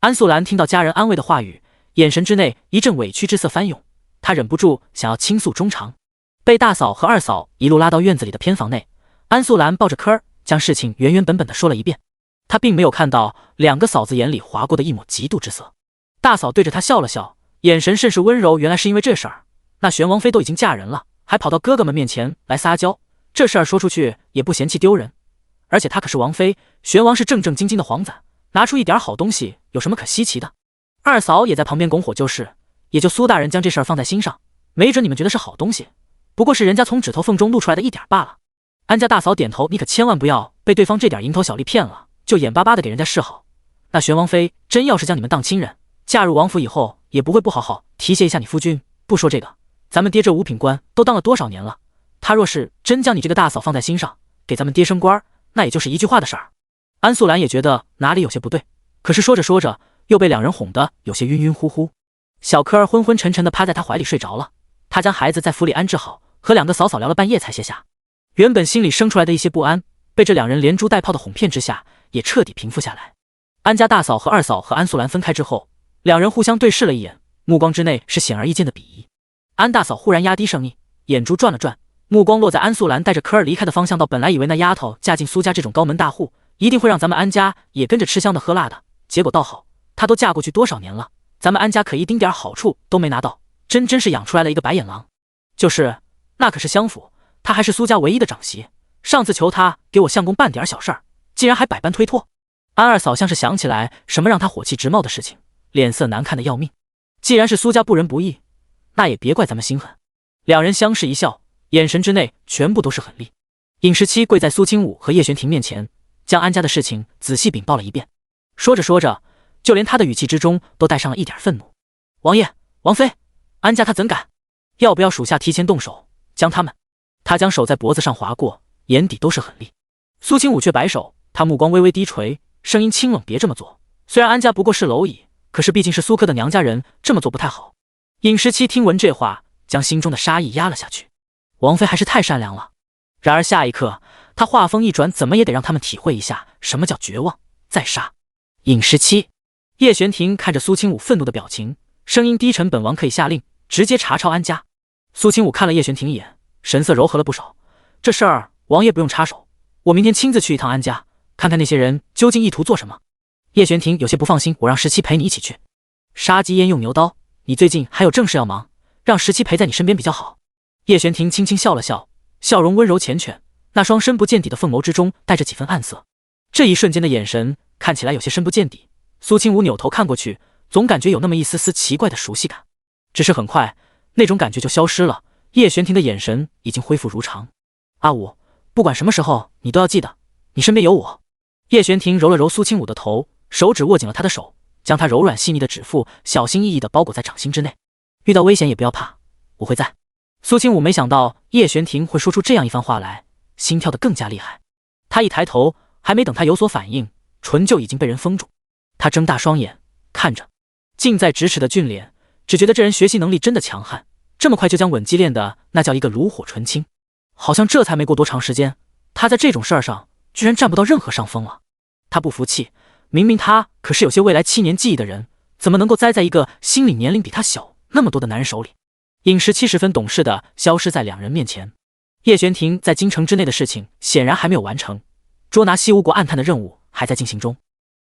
安素兰听到家人安慰的话语，眼神之内一阵委屈之色翻涌，她忍不住想要倾诉衷肠。被大嫂和二嫂一路拉到院子里的偏房内，安素兰抱着柯儿将事情原原本本的说了一遍。她并没有看到两个嫂子眼里划过的一抹嫉妒之色。大嫂对着她笑了笑，眼神甚是温柔，原来是因为这事儿，那玄王妃都已经嫁人了，还跑到哥哥们面前来撒娇，这事儿说出去也不嫌弃丢人。而且她可是王妃，玄王是正正经经的皇子，拿出一点好东西有什么可稀奇的？二嫂也在旁边拱火就是，也就苏大人将这事儿放在心上，没准你们觉得是好东西，不过是人家从指头缝中露出来的一点罢了。安家大嫂点头，你可千万不要被对方这点蝇头小利骗了，就眼巴巴的给人家示好。那玄王妃真要是将你们当亲人，嫁入王府以后也不会不好好提携一下你夫君。不说这个，咱们爹这五品官都当了多少年了，他若是真将你这个大嫂放在心上，给咱们爹升官，那也就是一句话的事儿。安素兰也觉得哪里有些不对，可是说着说着又被两人哄得有些晕晕乎乎。小柯儿昏昏沉沉的趴在他怀里睡着了，他将孩子在府里安置好，和两个嫂嫂聊了半夜才歇下。原本心里生出来的一些不安，被这两人连珠带炮的哄骗之下，也彻底平复下来。安家大嫂和二嫂和安素兰分开之后，两人互相对视了一眼，目光之内是显而易见的鄙夷。安大嫂忽然压低声音，眼珠转了转，目光落在安素兰带着柯儿离开的方向，道：本来以为那丫头嫁进苏家这种高门大户，一定会让咱们安家也跟着吃香的喝辣的，结果倒好，她都嫁过去多少年了，咱们安家可一丁点好处都没拿到，真是养出来了一个白眼狼。就是那可是相府，她还是苏家唯一的长媳，上次求她给我相公办点小事儿，竟然还百般推脱。安二嫂像是想起来什么让他火气直冒的事情，脸色难看的要命。既然是苏家不仁不义，那也别怪咱们心狠。两人相视一笑，眼神之内全部都是狠戾。尹时期跪在苏清武和叶玄庭面前，将安家的事情仔细禀报了一遍。说着说着，就连他的语气之中都带上了一点愤怒。王爷、王妃，安家他怎敢？要不要属下提前动手，将他们……他将手在脖子上划过，眼底都是狠戾。苏清武却摆手，他目光微微低垂，声音清冷：“别这么做。虽然安家不过是蝼蚁，可是毕竟是苏科的娘家人，这么做不太好。”尹时期听闻这话，将心中的杀意压了下去。王妃还是太善良了。然而下一刻，他话锋一转，怎么也得让他们体会一下什么叫绝望。再杀！尹时期，叶玄庭看着苏清武愤怒的表情，声音低沉：“本王可以下令，直接查抄安家。”苏清武看了叶玄庭一眼，神色柔和了不少。这事儿王爷不用插手，我明天亲自去一趟安家，看看那些人究竟意图做什么。叶玄庭有些不放心：“我让17陪你一起去。杀鸡焉用牛刀，你最近还有正事要忙，让17陪在你身边比较好。”叶玄庭轻轻笑了笑，笑容温柔缱绻，那双深不见底的凤眸之中带着几分暗色。这一瞬间的眼神看起来有些深不见底。苏清武扭头看过去，总感觉有那么一丝丝奇怪的熟悉感，只是很快那种感觉就消失了。叶玄庭的眼神已经恢复如常。阿武，不管什么时候，你都要记得，你身边有我。叶玄庭揉了揉苏清武的头，手指握紧了他的手，将他柔软细腻的指腹小心翼翼地包裹在掌心之内。遇到危险也不要怕，我会在。苏清武没想到叶玄庭会说出这样一番话来，心跳得更加厉害。他一抬头，还没等他有所反应，唇就已经被人封住。他睁大双眼看着近在咫尺的俊脸，只觉得这人学习能力真的强悍，这么快就将吻技练的那叫一个炉火纯青。好像这才没过多长时间，他在这种事儿上居然占不到任何上风了。他不服气，明明他可是有些未来7年记忆的人，怎么能够栽在一个心理年龄比他小那么多的男人手里？尹时期十分懂事的消失在两人面前。叶玄庭在京城之内的事情显然还没有完成，捉拿西吴国暗探的任务还在进行中。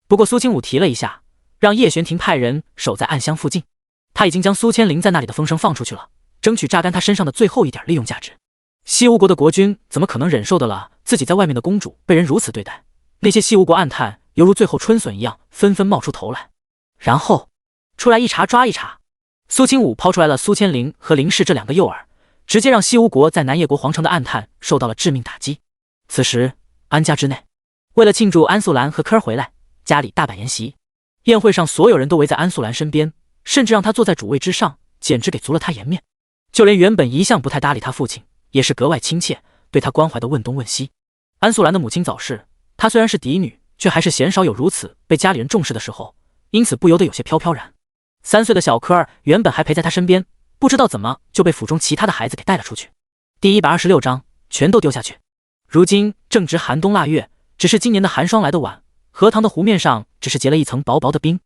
不过苏清武提了一下，让叶玄庭派人守在暗箱附近。他已经将苏千灵在那里的风声放出去了，争取榨干他身上的最后一点利用价值。西吴国的国君怎么可能忍受得了自己在外面的公主被人如此对待？那些西吴国暗探犹如最后春笋一样，纷纷冒出头来，然后出来一查抓一查。苏清武抛出来了苏千灵和林氏这2个诱饵，直接让西吴国在南叶国皇城的暗探受到了致命打击。此时安家之内，为了庆祝安素兰和科儿回来，家里大摆筵席。宴会上所有人都围在安素兰身边，甚至让她坐在主位之上，简直给足了她颜面。就连原本一向不太搭理她父亲，也是格外亲切，对她关怀的问东问西。安素兰的母亲早逝，她虽然是嫡女，却还是鲜少有如此被家里人重视的时候，因此不由得有些飘飘然。3岁的小科儿原本还陪在他身边，不知道怎么就被府中其他的孩子给带了出去。第126章全都丢下去。如今正值寒冬腊月，只是今年的寒霜来得晚，荷塘的湖面上只是结了一层薄薄的冰。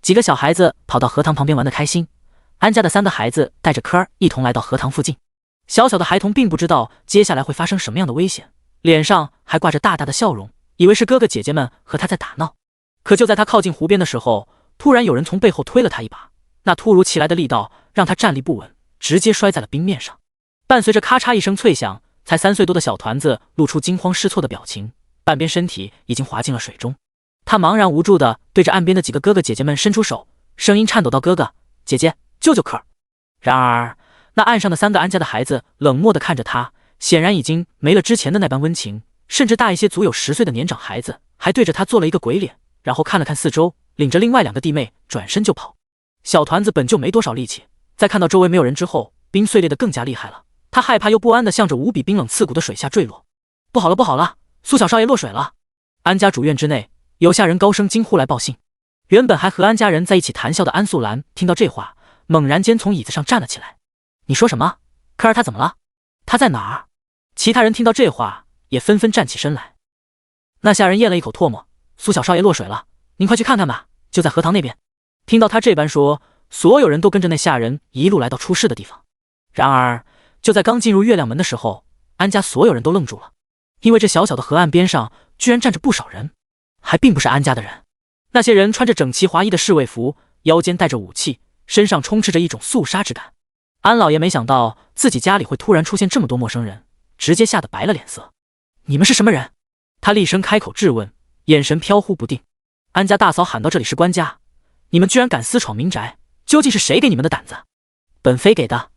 几个小孩子跑到荷塘旁边玩得开心，安家的3个孩子带着科儿一同来到荷塘附近。小小的孩童并不知道接下来会发生什么样的危险，脸上还挂着大大的笑容，以为是哥哥姐姐们和他在打闹。可就在他靠近湖边的时候，突然有人从背后推了他一把，那突如其来的力道让他站立不稳，直接摔在了冰面上。伴随着咔嚓一声脆响，才3岁多的小团子露出惊慌失措的表情，半边身体已经滑进了水中。他茫然无助地对着岸边的几个哥哥姐姐们伸出手，声音颤抖道：“哥哥姐姐，救救科儿！”然而那岸上的3个安家的孩子冷漠地看着他，显然已经没了之前的那般温情，甚至大一些足有10岁的年长孩子还对着他做了一个鬼脸，然后看了看四周，领着另外2个弟妹转身就跑。小团子本就没多少力气，在看到周围没有人之后，冰碎裂得更加厉害了。他害怕又不安地向着无比冰冷刺骨的水下坠落。不好了不好了，苏小少爷落水了！安家主院之内，有下人高声惊呼来报信。原本还和安家人在一起谈笑的安素兰听到这话，猛然间从椅子上站了起来。你说什么？科儿他怎么了？他在哪儿？其他人听到这话也纷纷站起身来。那下人咽了一口唾沫，苏小少爷落水了，您快去看看吧，就在荷塘那边。听到他这般说，所有人都跟着那下人一路来到出事的地方。然而就在刚进入月亮门的时候，安家所有人都愣住了，因为这小小的河岸边上居然站着不少人，还并不是安家的人。那些人穿着整齐划一的侍卫服，腰间带着武器，身上充斥着一种肃杀之感。安老爷没想到自己家里会突然出现这么多陌生人，直接吓得白了脸色。你们是什么人？他厉声开口质问，眼神飘忽不定。安家大嫂喊道：“这里是官家，你们居然敢私闯民宅，究竟是谁给你们的胆子？”本妃给的。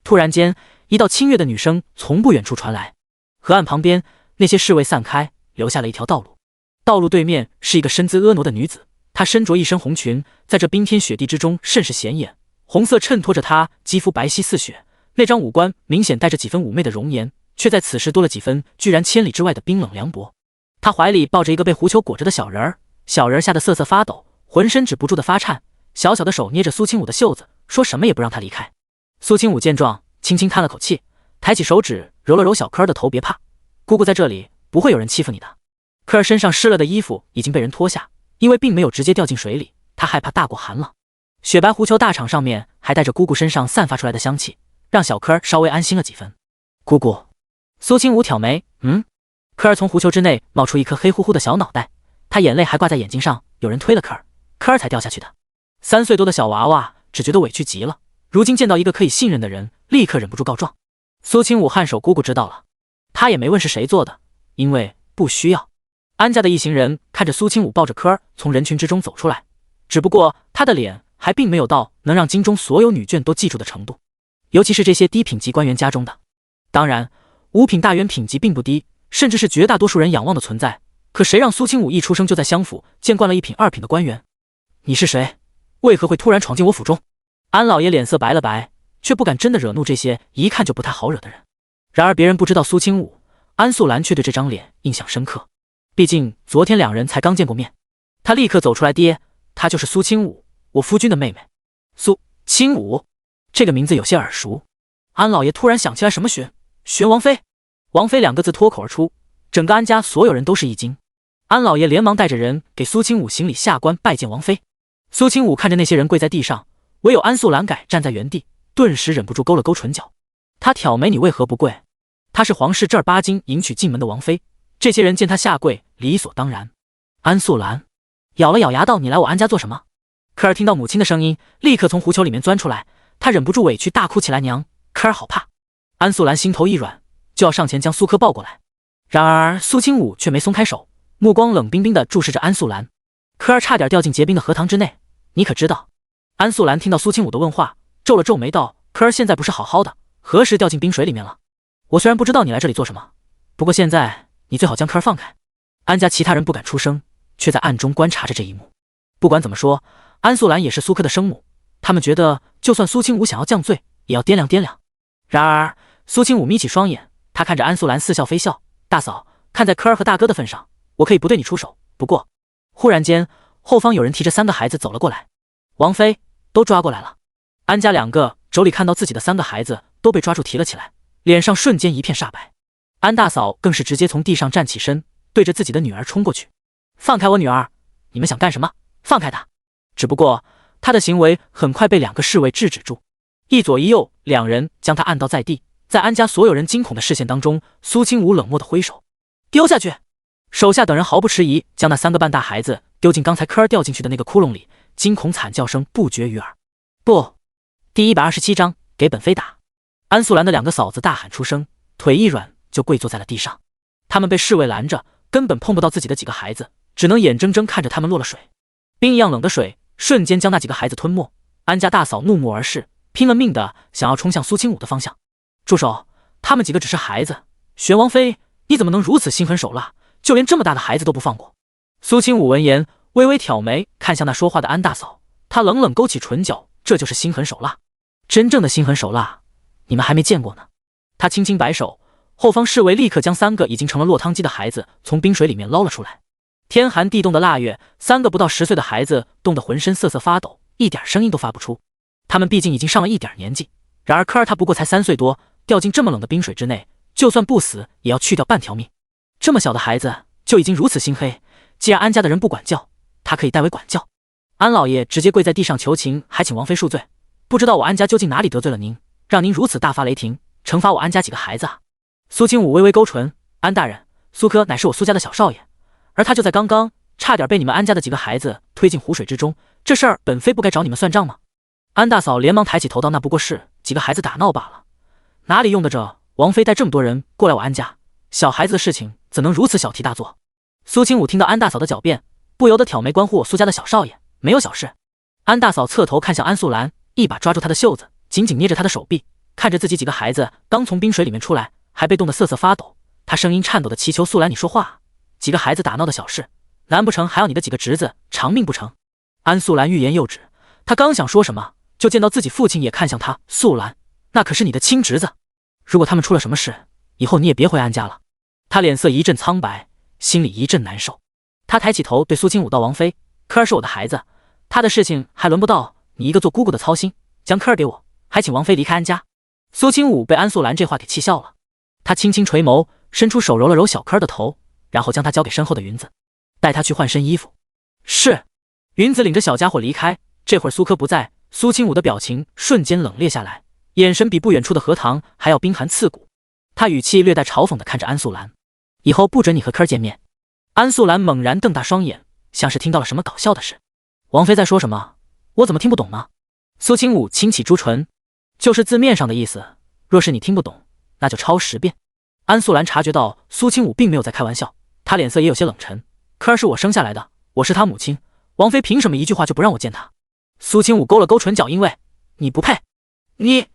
突然间，一道清越的女声从不远处传来。河岸旁边，那些侍卫散开，留下了一条道路。道路对面是一个身姿婀娜的女子，她身着一身红裙，在这冰天雪地之中甚是显眼，红色衬托着她肌肤白皙似雪，那张五官明显带着几分妩媚的容颜，却在此时多了几分居然千里之外的冰冷凉薄。她怀里抱着一个被狐裘裹着的小人儿，小人吓得瑟瑟发抖，浑身止不住的发颤，小小的手捏着苏清武的袖子，说什么也不让他离开。苏清武见状，轻轻叹了口气，抬起手指揉了揉小柯儿的头，别怕，姑姑在这里，不会有人欺负你的。柯儿身上湿了的衣服已经被人脱下，因为并没有直接掉进水里，他害怕大过寒冷。雪白狐裘大氅上面还带着姑姑身上散发出来的香气，让小柯儿稍微安心了几分。姑姑，苏清武挑眉，柯儿从狐裘之内冒出一颗黑乎乎的小脑袋，他眼泪还挂在眼睛上，有人推了柯儿，柯儿才掉下去的。3岁多的小娃娃只觉得委屈极了，如今见到一个可以信任的人，立刻忍不住告状。苏清武颔首，姑姑知道了。他也没问是谁做的，因为不需要。安家的一行人看着苏清武抱着柯儿从人群之中走出来，只不过他的脸还并没有到能让京中所有女眷都记住的程度，尤其是这些低品级官员家中的。当然5品大员品级并不低，甚至是绝大多数人仰望的存在，可谁让苏清武一出生就在襄府见惯了1品2品的官员？你是谁？为何会突然闯进我府中？安老爷脸色白了白，却不敢真的惹怒这些一看就不太好惹的人。然而别人不知道苏清武，安素兰却对这张脸印象深刻，毕竟昨天2人才刚见过面。他立刻走出来，爹，她就是苏清武，我夫君的妹妹。苏清武这个名字有些耳熟。安老爷突然想起来什么，玄王妃。王妃2个字脱口而出，整个安家所有人都是一惊。安老爷连忙带着人给苏清武行礼下官拜见王妃。苏清武看着那些人跪在地上，唯有安素兰改站在原地，顿时忍不住勾了勾唇角。他挑眉，你为何不跪？她是皇室正儿八经迎娶进门的王妃，这些人见她下跪理所当然。安素兰咬了咬牙道，你来我安家做什么？科儿听到母亲的声音，立刻从狐裘里面钻出来，他忍不住委屈大哭起来，娘，科儿好怕。安素兰心头一软，就要上前将苏科抱过来，然而苏清武却没松开手，目光冷冰冰地注视着安素兰。科儿差点掉进结冰的荷塘之内，你可知道？安素兰听到苏清武的问话，皱了皱眉道，科儿现在不是好好的，何时掉进冰水里面了？我虽然不知道你来这里做什么，不过现在你最好将科儿放开。安家其他人不敢出声，却在暗中观察着这一幕。不管怎么说，安素兰也是苏科的生母，他们觉得就算苏清武想要降罪，也要掂量掂量。然而苏清武眯起双眼，他看着安素兰似笑非笑，大嫂，看在科儿和大哥的份上，我可以不对你出手，不过……忽然间，后方有人提着3个孩子走了过来，王妃都抓过来了。安家2个妯娌看到自己的3个孩子都被抓住提了起来，脸上瞬间一片煞白。安大嫂更是直接从地上站起身，对着自己的女儿冲过去，放开我女儿，你们想干什么？放开她！只不过她的行为很快被2个侍卫制止住，一左一右2人将她按倒在地。在安家所有人惊恐的视线当中，苏清武冷漠的挥手，丢下去。手下等人毫不迟疑，将那3个半大孩子丢进刚才科儿掉进去的那个窟窿里，惊恐惨叫声不绝于耳。不，第127章给本妃打。安素兰的2个嫂子大喊出声，腿一软就跪坐在了地上。他们被侍卫拦着，根本碰不到自己的几个孩子，只能眼睁睁看着他们落了水。冰一样冷的水瞬间将那几个孩子吞没。安家大嫂怒目而视，拼了命的想要冲向苏清武的方向。住手！他们几个只是孩子。玄王妃，你怎么能如此心狠手辣，就连这么大的孩子都不放过？苏清武闻言微微挑眉，看向那说话的安大嫂，他冷冷勾起唇角，这就是心狠手辣。真正的心狠手辣，你们还没见过呢。他轻轻摆手，后方侍卫立刻将3个已经成了落汤鸡的孩子从冰水里面捞了出来。天寒地冻的腊月，3个不到10岁的孩子冻得浑身瑟瑟发抖，一点声音都发不出。他们毕竟已经上了一点年纪，然而科儿他不过才3岁多，掉进这么冷的冰水之内，就算不死也要去掉半条命。这么小的孩子就已经如此心黑，既然安家的人不管教，他可以代为管教。安老爷直接跪在地上求情，还请王妃恕罪，不知道我安家究竟哪里得罪了您，让您如此大发雷霆，惩罚我安家几个孩子啊？苏清武微微勾唇，安大人，苏科乃是我苏家的小少爷，而他就在刚刚差点被你们安家的几个孩子推进湖水之中，这事儿本妃不该找你们算账吗？安大嫂连忙抬起头道，那不过是几个孩子打闹罢了，哪里用得着王妃带这么多人过来我安家？小孩子的事情怎能如此小题大做？苏清武听到安大嫂的狡辩，不由得挑眉关乎我苏家的小少爷，没有小事。安大嫂侧头看向安素兰，一把抓住她的袖子，紧紧捏着她的手臂，看着自己几个孩子刚从冰水里面出来，还被冻得瑟瑟发抖，她声音颤抖地祈求素兰：“你说话，几个孩子打闹的小事，难不成还要你的几个侄子偿命不成？”安素兰欲言又止，她刚想说什么，就见到自己父亲也看向她：“素兰，那可是你的亲侄子，如果他们出了什么事，以后你也别回安家了。”她脸色一阵苍白，心里一阵难受。她抬起头对苏清武道：“王妃，科儿是我的孩子，他的事情还轮不到你一个做姑姑的操心，将科儿给我，还请王妃离开安家。”苏清武被安素兰这话给气笑了，他轻轻垂眸，伸出手揉了揉小科儿的头，然后将他交给身后的云子，带他去换身衣服。是。云子领着小家伙离开。这会儿苏科不在，苏清武的表情瞬间冷冽下来，眼神比不远处的荷塘还要冰寒刺骨。他语气略带嘲讽地看着安素兰：“以后不准你和科儿见面。”安素兰猛然瞪大双眼，像是听到了什么搞笑的事。王妃在说什么？我怎么听不懂呢？苏清武轻启朱唇：“就是字面上的意思，若是你听不懂，那就抄10遍。”安素兰察觉到苏清武并没有在开玩笑，她脸色也有些冷沉：“科儿是我生下来的，我是他母亲，王妃凭什么一句话就不让我见他？”苏清武勾了勾唇角，因为你不配。你……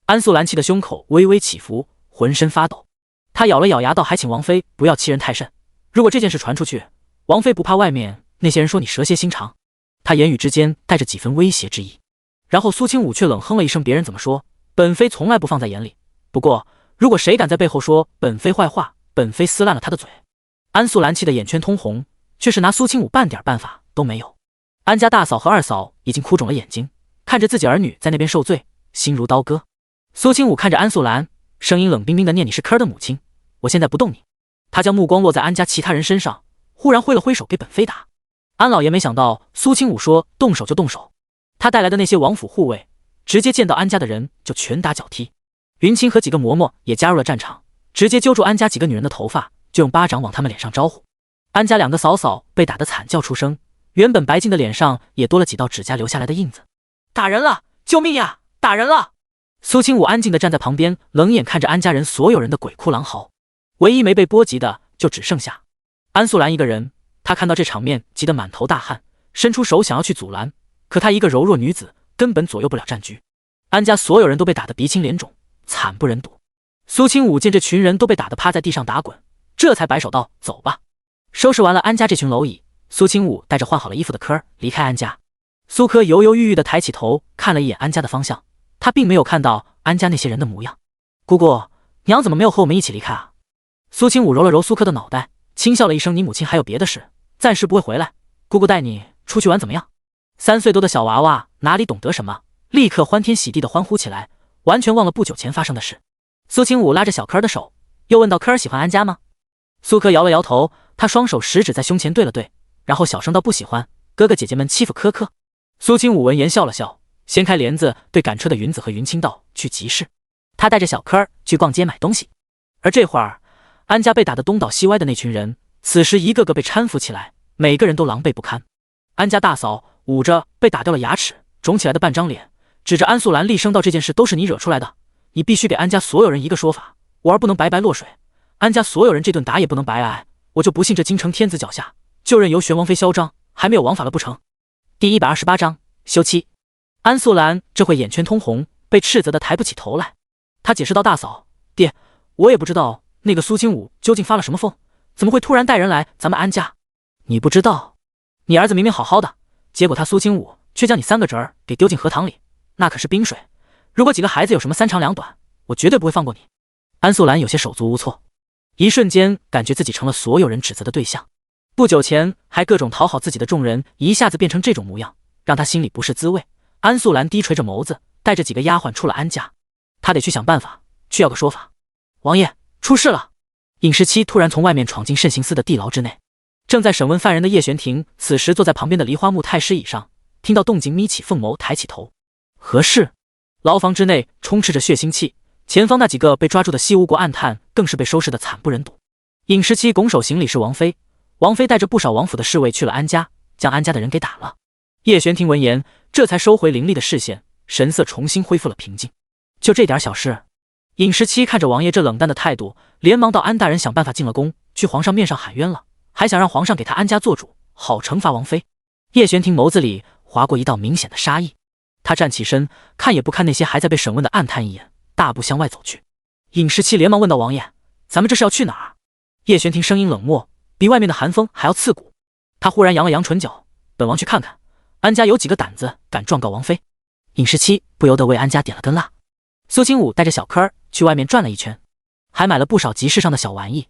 安素兰气得胸口微微起伏，浑身发抖。她咬了咬牙道：“还请王妃不要欺人太甚，如果这件事传出去，王妃不怕外面那些人说你蛇蝎心肠？”她言语之间带着几分威胁之意。然后苏清武却冷哼了一声：“别人怎么说，本妃从来不放在眼里。不过，如果谁敢在背后说本妃坏话，本妃撕烂了他的嘴。”安素兰气得眼圈通红，却是拿苏清武半点办法都没有。安家大嫂和二嫂已经哭肿了眼睛，看着自己儿女在那边受罪，心如刀割。苏清武看着安素兰，声音冷冰冰的念：“你是科儿的母亲，我现在不动你。”他将目光落在安家其他人身上，忽然挥了挥手给本妃打。安老爷没想到苏清武说动手就动手，他带来的那些王府护卫直接见到安家的人就拳打脚踢。云清和几个嬷嬷也加入了战场，直接揪住安家几个女人的头发，就用巴掌往他们脸上招呼。安家2个嫂嫂被打得惨叫出声，原本白净的脸上也多了几道指甲留下来的印子。打人了！救命呀！打人了！苏清武安静地站在旁边，冷眼看着安家人所有人的鬼哭狼嚎。唯一没被波及的就只剩下安素兰一个人。她看到这场面，急得满头大汗，伸出手想要去阻拦，可她一个柔弱女子，根本左右不了战局。安家所有人都被打得鼻青脸肿，惨不忍睹。苏清武见这群人都被打得趴在地上打滚，这才摆手道：“走吧。”收拾完了安家这群蝼蚁，苏清武带着换好了衣服的科儿离开安家。苏科犹犹豫豫地抬起头看了一眼安家的方向，他并没有看到安家那些人的模样。“姑姑，娘怎么没有和我们一起离开啊？”苏清武揉了揉苏科的脑袋，轻笑了一声：“你母亲还有别的事，暂时不会回来，姑姑带你出去玩怎么样？”3岁多的小娃娃哪里懂得什么，立刻欢天喜地地欢呼起来，完全忘了不久前发生的事。苏清武拉着小科儿的手，又问道：“科儿喜欢安家吗？”苏科摇了摇头，他双手食指在胸前对了对，然后小声道：“不喜欢，哥哥姐姐们欺负科科。”苏清武闻言笑了笑，掀开帘子对赶车的云子和云清道：“去集市。”他带着小科儿去逛街买东西。而这会儿，安家被打得东倒西歪的那群人，此时一个个被搀扶起来，每个人都狼狈不堪。安家大嫂捂着被打掉了牙齿、肿起来的半张脸，指着安素兰厉声道：“这件事都是你惹出来的，你必须给安家所有人一个说法，我儿不能白白落水。安家所有人这顿打也不能白挨，我就不信这京城天子脚下，就任由玄王妃嚣张，还没有王法了不成？”第128章休妻。安素兰这会眼圈通红，被斥责的抬不起头来。她解释道：“大嫂，爹，我也不知道那个苏清武究竟发了什么疯，怎么会突然带人来咱们安家？你不知道？你儿子明明好好的，结果他苏清武却将你3个侄儿给丢进荷塘里，那可是冰水。如果几个孩子有什么3长2短，我绝对不会放过你。”安素兰有些手足无措，一瞬间感觉自己成了所有人指责的对象。不久前还各种讨好自己的众人，一下子变成这种模样，让他心里不是滋味。安素兰低垂着眸子，带着几个丫鬟出了安家。他得去想办法，去要个说法。王爷，出事了！尹时期突然从外面闯进慎刑司的地牢之内，正在审问犯人的叶玄庭此时坐在旁边的梨花木太师椅上，听到动静眯起凤眸，抬起头。何事？牢房之内充斥着血腥气，前方那几个被抓住的西吴国暗探更是被收拾得惨不忍睹。尹时期拱手行礼是王妃，王妃带着不少王府的侍卫去了安家，将安家的人给打了。叶玄庭闻言，这才收回凌厉的视线，神色重新恢复了平静。就这点小事？尹时期看着王爷这冷淡的态度，连忙到安大人想办法进了宫，去皇上面上喊冤了，还想让皇上给他安家做主，好惩罚王妃。叶玄庭眸子里划过一道明显的杀意，他站起身，看也不看那些还在被审问的，暗叹一眼，大步向外走去。尹时期连忙问道：“王爷，咱们这是要去哪儿？”叶玄庭声音冷漠，比外面的寒风还要刺骨。他忽然扬了扬唇角：“本王去看看，安家有几个胆子敢状告王妃。”尹时期不由得为安家点了根蜡。苏清武带着小柯儿去外面转了一圈，还买了不少集市上的小玩意。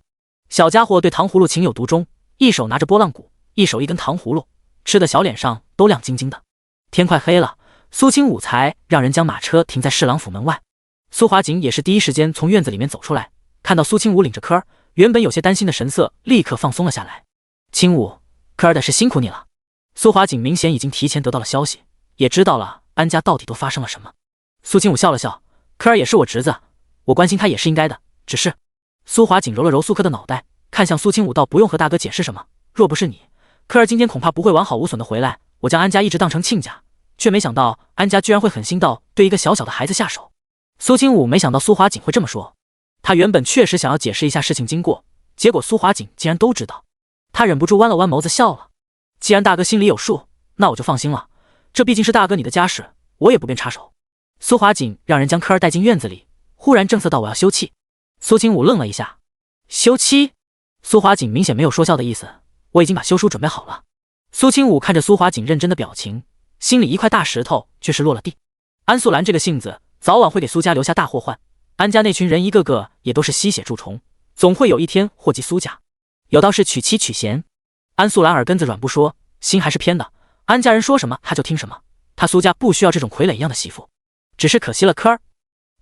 小家伙对糖葫芦情有独钟，一手拿着拨浪鼓，一手一根糖葫芦，吃的小脸上都亮晶晶的。天快黑了，苏清武才让人将马车停在侍郎府门外。苏华景也是第一时间从院子里面走出来，看到苏清武领着柯儿，原本有些担心的神色立刻放松了下来。清武，柯儿的事辛苦你了。苏华景明显已经提前得到了消息，也知道了安家到底都发生了什么。苏清武笑了笑，柯儿也是我侄子，我关心他也是应该的，只是……苏华景揉了揉苏柯的脑袋，看向苏清武道：“不用和大哥解释什么，若不是你，柯儿今天恐怕不会完好无损的回来。我将安家一直当成亲家，却没想到安家居然会狠心到对一个小小的孩子下手。”苏清武没想到苏华景会这么说，他原本确实想要解释一下事情经过，结果苏华景竟然都知道，他忍不住弯了弯眸子笑了。既然大哥心里有数，那我就放心了，这毕竟是大哥你的家事，我也不便插手。苏华景让人将柯儿带进院子里，忽然正色道：“我要休妻。”苏清武愣了一下，休妻？苏华景明显没有说笑的意思，我已经把休书准备好了。苏清武看着苏华景认真的表情，心里一块大石头却是落了地。安素兰这个性子早晚会给苏家留下大祸患，安家那群人一个个也都是吸血蛀虫，总会有一天祸及苏家。有道是娶妻娶贤，安素兰耳根子软不说，心还是偏的，安家人说什么他就听什么，他苏家不需要这种傀儡一样的媳妇，只是可惜了柯儿，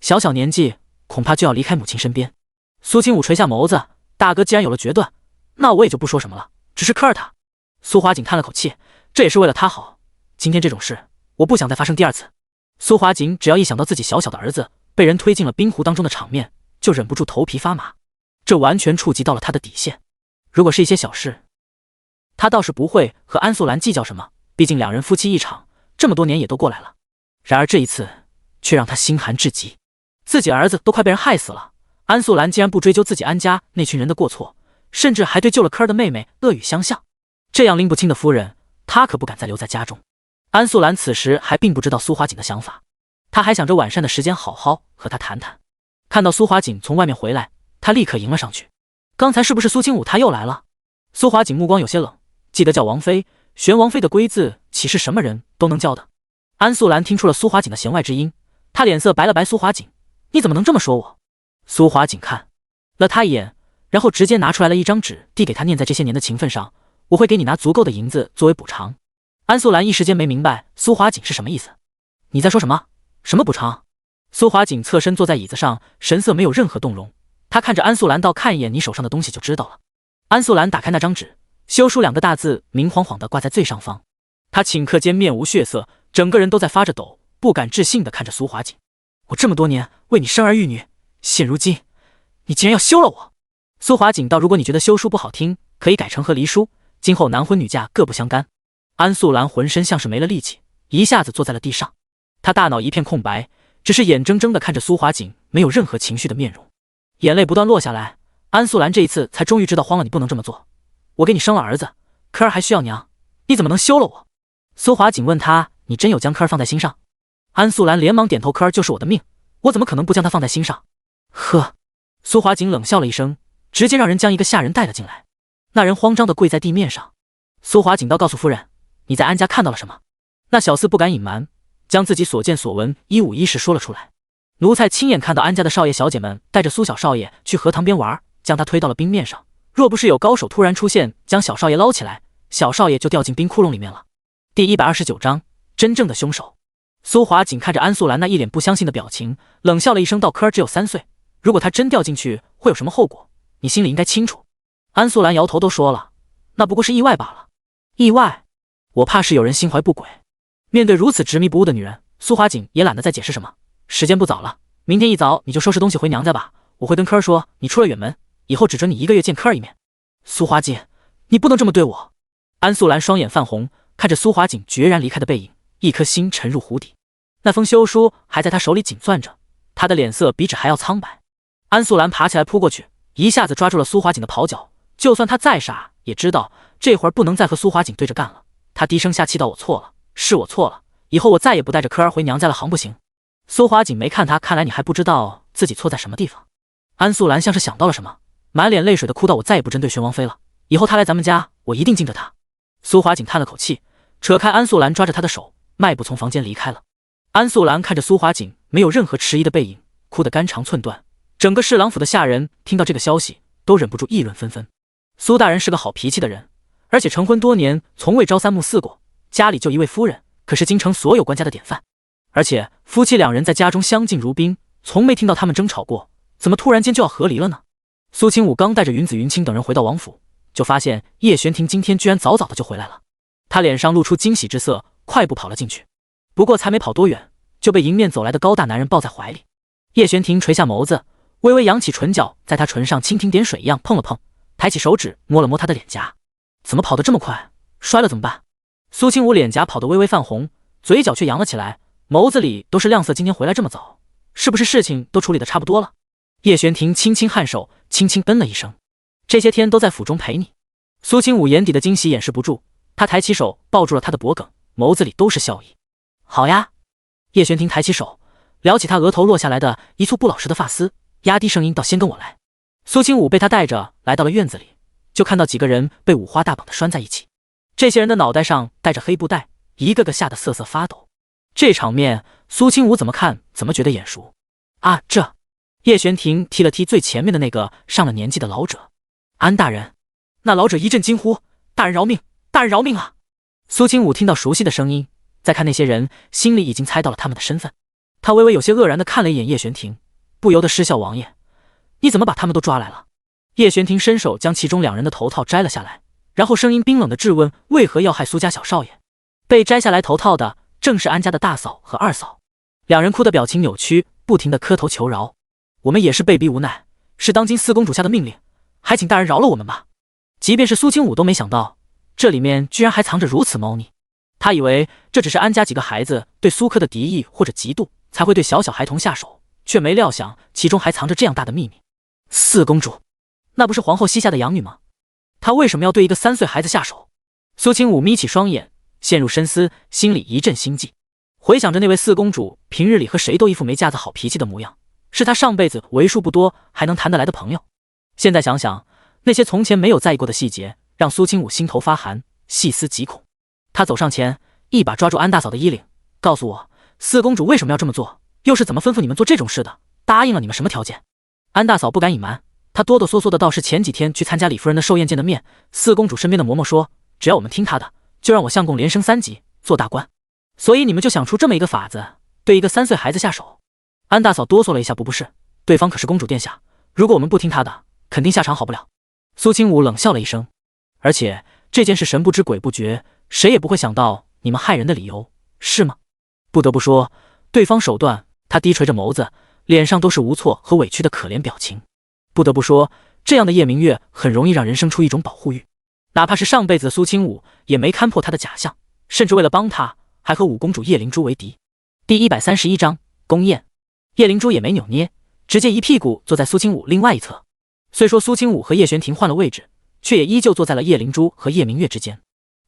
小小年纪恐怕就要离开母亲身边。苏清武垂下眸子，大哥既然有了决断，那我也就不说什么了，只是柯儿他……苏华景叹了口气，这也是为了他好，今天这种事我不想再发生第二次。苏华景只要一想到自己小小的儿子被人推进了冰湖当中的场面，就忍不住头皮发麻，这完全触及到了他的底线。如果是一些小事，他倒是不会和安素兰计较什么，毕竟两人夫妻一场，这么多年也都过来了。然而这一次却让他心寒至极，自己儿子都快被人害死了，安素兰竟然不追究自己安家那群人的过错，甚至还对救了柯儿的妹妹恶语相向，这样拎不清的夫人，他可不敢再留在家中。安素兰此时还并不知道苏华景的想法，他还想着晚膳的时间好好和他谈谈。看到苏华景从外面回来，他立刻迎了上去。刚才是不是苏清武他又来了？苏华景目光有些冷，记得叫王妃，玄王妃的规字岂是什么人都能叫的？安素兰听出了苏华景的弦外之音，他脸色白了白，苏华景，你怎么能这么说我？苏华景看了他一眼，然后直接拿出来了一张纸递给他，念在这些年的情分上，我会给你拿足够的银子作为补偿。安素兰一时间没明白苏华景是什么意思。你在说什么？什么补偿？苏华景侧身坐在椅子上，神色没有任何动容。他看着安素兰道：“看一眼你手上的东西就知道了。”安素兰打开那张纸，休书2个大字明晃晃地挂在最上方。他顷刻间面无血色，整个人都在发着抖，不敢置信地看着苏华景：“我这么多年为你生儿育女，现如今你竟然要休了我！”苏华景道：“如果你觉得休书不好听，可以改成和离书，今后男婚女嫁各不相干。”安素兰浑身像是没了力气，一下子坐在了地上。她大脑一片空白，只是眼睁睁地看着苏华景没有任何情绪的面容，眼泪不断落下来。安素兰这一次才终于知道慌了，你不能这么做，我给你生了儿子，柯儿还需要娘，你怎么能休了我？苏华景问他：“你真有将柯儿放在心上？”安素兰连忙点头：“柯儿就是我的命，我怎么可能不将他放在心上？”呵，苏华景冷笑了一声，直接让人将一个下人带了进来。那人慌张地跪在地面上。苏华景道：“告诉夫人，你在安家看到了什么？”那小厮不敢隐瞒，将自己所见所闻一五一十说了出来。奴才亲眼看到安家的少爷小姐们带着苏小少爷去河塘边玩，将他推到了冰面上，若不是有高手突然出现将小少爷捞起来，小少爷就掉进冰窟窿里面了。第129章真正的凶手。苏华景看着安素兰那一脸不相信的表情，冷笑了一声道：“柯儿只有3岁，如果他真掉进去会有什么后果，你心里应该清楚。”安素兰摇头，都说了，那不过是意外罢了。意外？我怕是有人心怀不轨。面对如此执迷不悟的女人，苏华景也懒得再解释什么。时间不早了，明天一早你就收拾东西回娘家吧，我会跟柯儿说你出了远门，以后只准你1个月见柯儿一面。苏华景，你不能这么对我。安素兰双眼泛红，看着苏华景决然离开的背影，一颗心沉入湖底。那封休书还在他手里紧攥着，他的脸色比纸还要苍白。安素兰爬起来扑过去，一下子抓住了苏华景的袍角，就算他再傻也知道这会儿不能再和苏华锦对着干了。他低声下气道：“我错了，是我错了，以后我再也不带着科儿回娘家了，行不行？”苏华锦没看他，看来你还不知道自己错在什么地方。安素兰像是想到了什么，满脸泪水的哭道：“我再也不针对玄王妃了，以后他来咱们家，我一定敬着他。”苏华锦叹了口气，扯开安素兰抓着他的手，迈步从房间离开了。安素兰看着苏华锦没有任何迟疑的背影，哭得肝肠寸断。整个侍郎府的下人听到这个消息，都忍不住议论纷纷。苏大人是个好脾气的人，而且成婚多年，从未朝三暮四过，家里就一位夫人，可是京城所有官家的典范。而且夫妻两人在家中相敬如宾，从没听到他们争吵过，怎么突然间就要和离了呢？苏清武刚带着云子、云清等人回到王府，就发现叶玄庭今天居然早早的就回来了。他脸上露出惊喜之色，快步跑了进去。不过才没跑多远，就被迎面走来的高大男人抱在怀里。叶玄庭垂下眸子，微微扬起唇角，在他唇上蜻蜓点水一样碰了碰，抬起手指摸了摸他的脸颊。怎么跑得这么快？摔了怎么办？苏清武脸颊跑得微微泛红，嘴角却扬了起来，眸子里都是亮色。今天回来这么早，是不是事情都处理得差不多了？叶玄庭轻轻颔首，轻轻嗯了一声。这些天都在府中陪你。苏清武眼底的惊喜掩饰不住，他抬起手抱住了他的脖颈，眸子里都是笑意。好呀。叶玄庭抬起手，撩起他额头落下来的一簇不老实的发丝，压低声音道：“先跟我来。”苏清武被他带着来到了院子里，就看到几个人被五花大绑的拴在一起，这些人的脑袋上戴着黑布带，一个个吓得瑟瑟发抖。这场面苏清武怎么看怎么觉得眼熟啊！这叶玄庭踢了踢最前面的那个上了年纪的老者：“安大人！”那老者一阵惊呼：“大人饶命！大人饶命啊！”苏清武听到熟悉的声音，再看那些人，心里已经猜到了他们的身份。他微微有些愕然地看了一眼叶玄庭，不由得失笑：“王爷，你怎么把他们都抓来了？”叶玄庭伸手将其中两人的头套摘了下来，然后声音冰冷地质问：“为何要害苏家小少爷？”被摘下来头套的正是安家的大嫂和二嫂，两人哭得表情扭曲，不停地磕头求饶：“我们也是被逼无奈，是当今四公主下的命令，还请大人饶了我们吧。”即便是苏清武都没想到，这里面居然还藏着如此猫腻。他以为这只是安家几个孩子对苏科的敌意或者嫉妒，才会对小小孩童下手，却没料想其中还藏着这样大的秘密。四公主，那不是皇后膝下的养女吗？她为什么要对一个3岁孩子下手？苏清武眯起双眼，陷入深思，心里一阵心悸。回想着那位四公主平日里和谁都一副没架子好脾气的模样，是她上辈子为数不多还能谈得来的朋友。现在想想，那些从前没有在意过的细节，让苏清武心头发寒，细思极恐。他走上前，一把抓住安大嫂的衣领，告诉我，四公主为什么要这么做，又是怎么吩咐你们做这种事的，答应了你们什么条件？安大嫂不敢隐瞒，她哆哆嗦嗦的道：“是前几天去参加李夫人的寿宴见的面，四公主身边的嬷嬷说，只要我们听她的，就让我相公连升3级，做大官。所以你们就想出这么一个法子，对一个3岁孩子下手。”安大嫂哆嗦了一下：“不是，对方可是公主殿下，如果我们不听她的，肯定下场好不了。”苏清武冷笑了一声：“而且这件事神不知鬼不觉，谁也不会想到你们害人的理由，是吗？”不得不说，对方手段。他低垂着眸子，脸上都是无措和委屈的可怜表情。不得不说，这样的叶明月很容易让人生出一种保护欲，哪怕是上辈子的苏清武也没看破他的假象，甚至为了帮他，还和五公主叶灵珠为敌。第131章宫宴。叶灵珠也没扭捏，直接一屁股坐在苏清武另外一侧。虽说苏清武和叶玄庭换了位置，却也依旧坐在了叶灵珠和叶明月之间。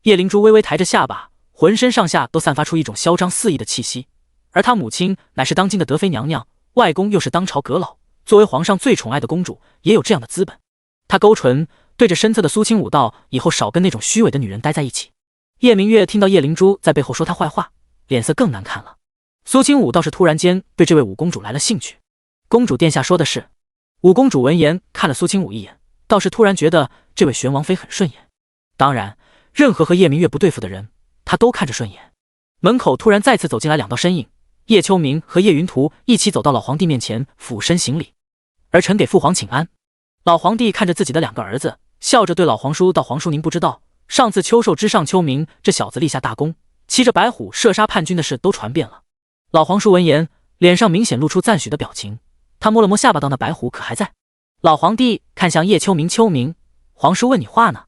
叶灵珠微微抬着下巴，浑身上下都散发出一种嚣张肆意的气息。而她母亲乃是当今的德妃娘娘，外公又是当朝阁老，作为皇上最宠爱的公主，也有这样的资本。她勾唇，对着身侧的苏清武道：“以后少跟那种虚伪的女人待在一起。”叶明月听到叶灵珠在背后说她坏话，脸色更难看了。苏清武倒是突然间对这位五公主来了兴趣。公主殿下说的是。五公主闻言看了苏清武一眼，倒是突然觉得这位玄王妃很顺眼。当然，任何和叶明月不对付的人，她都看着顺眼。门口突然再次走进来2道身影，叶秋明和叶云图一起走到老皇帝面前，俯身行礼。儿臣给父皇请安。老皇帝看着自己的2个儿子，笑着对老皇叔道：“皇叔您不知道，上次秋寿之上秋明这小子立下大功，骑着白虎射杀叛军的事都传遍了。”老皇叔闻言，脸上明显露出赞许的表情，他摸了摸下巴道：“那白虎可还在？”老皇帝看向叶秋明：“秋明，皇叔问你话呢。”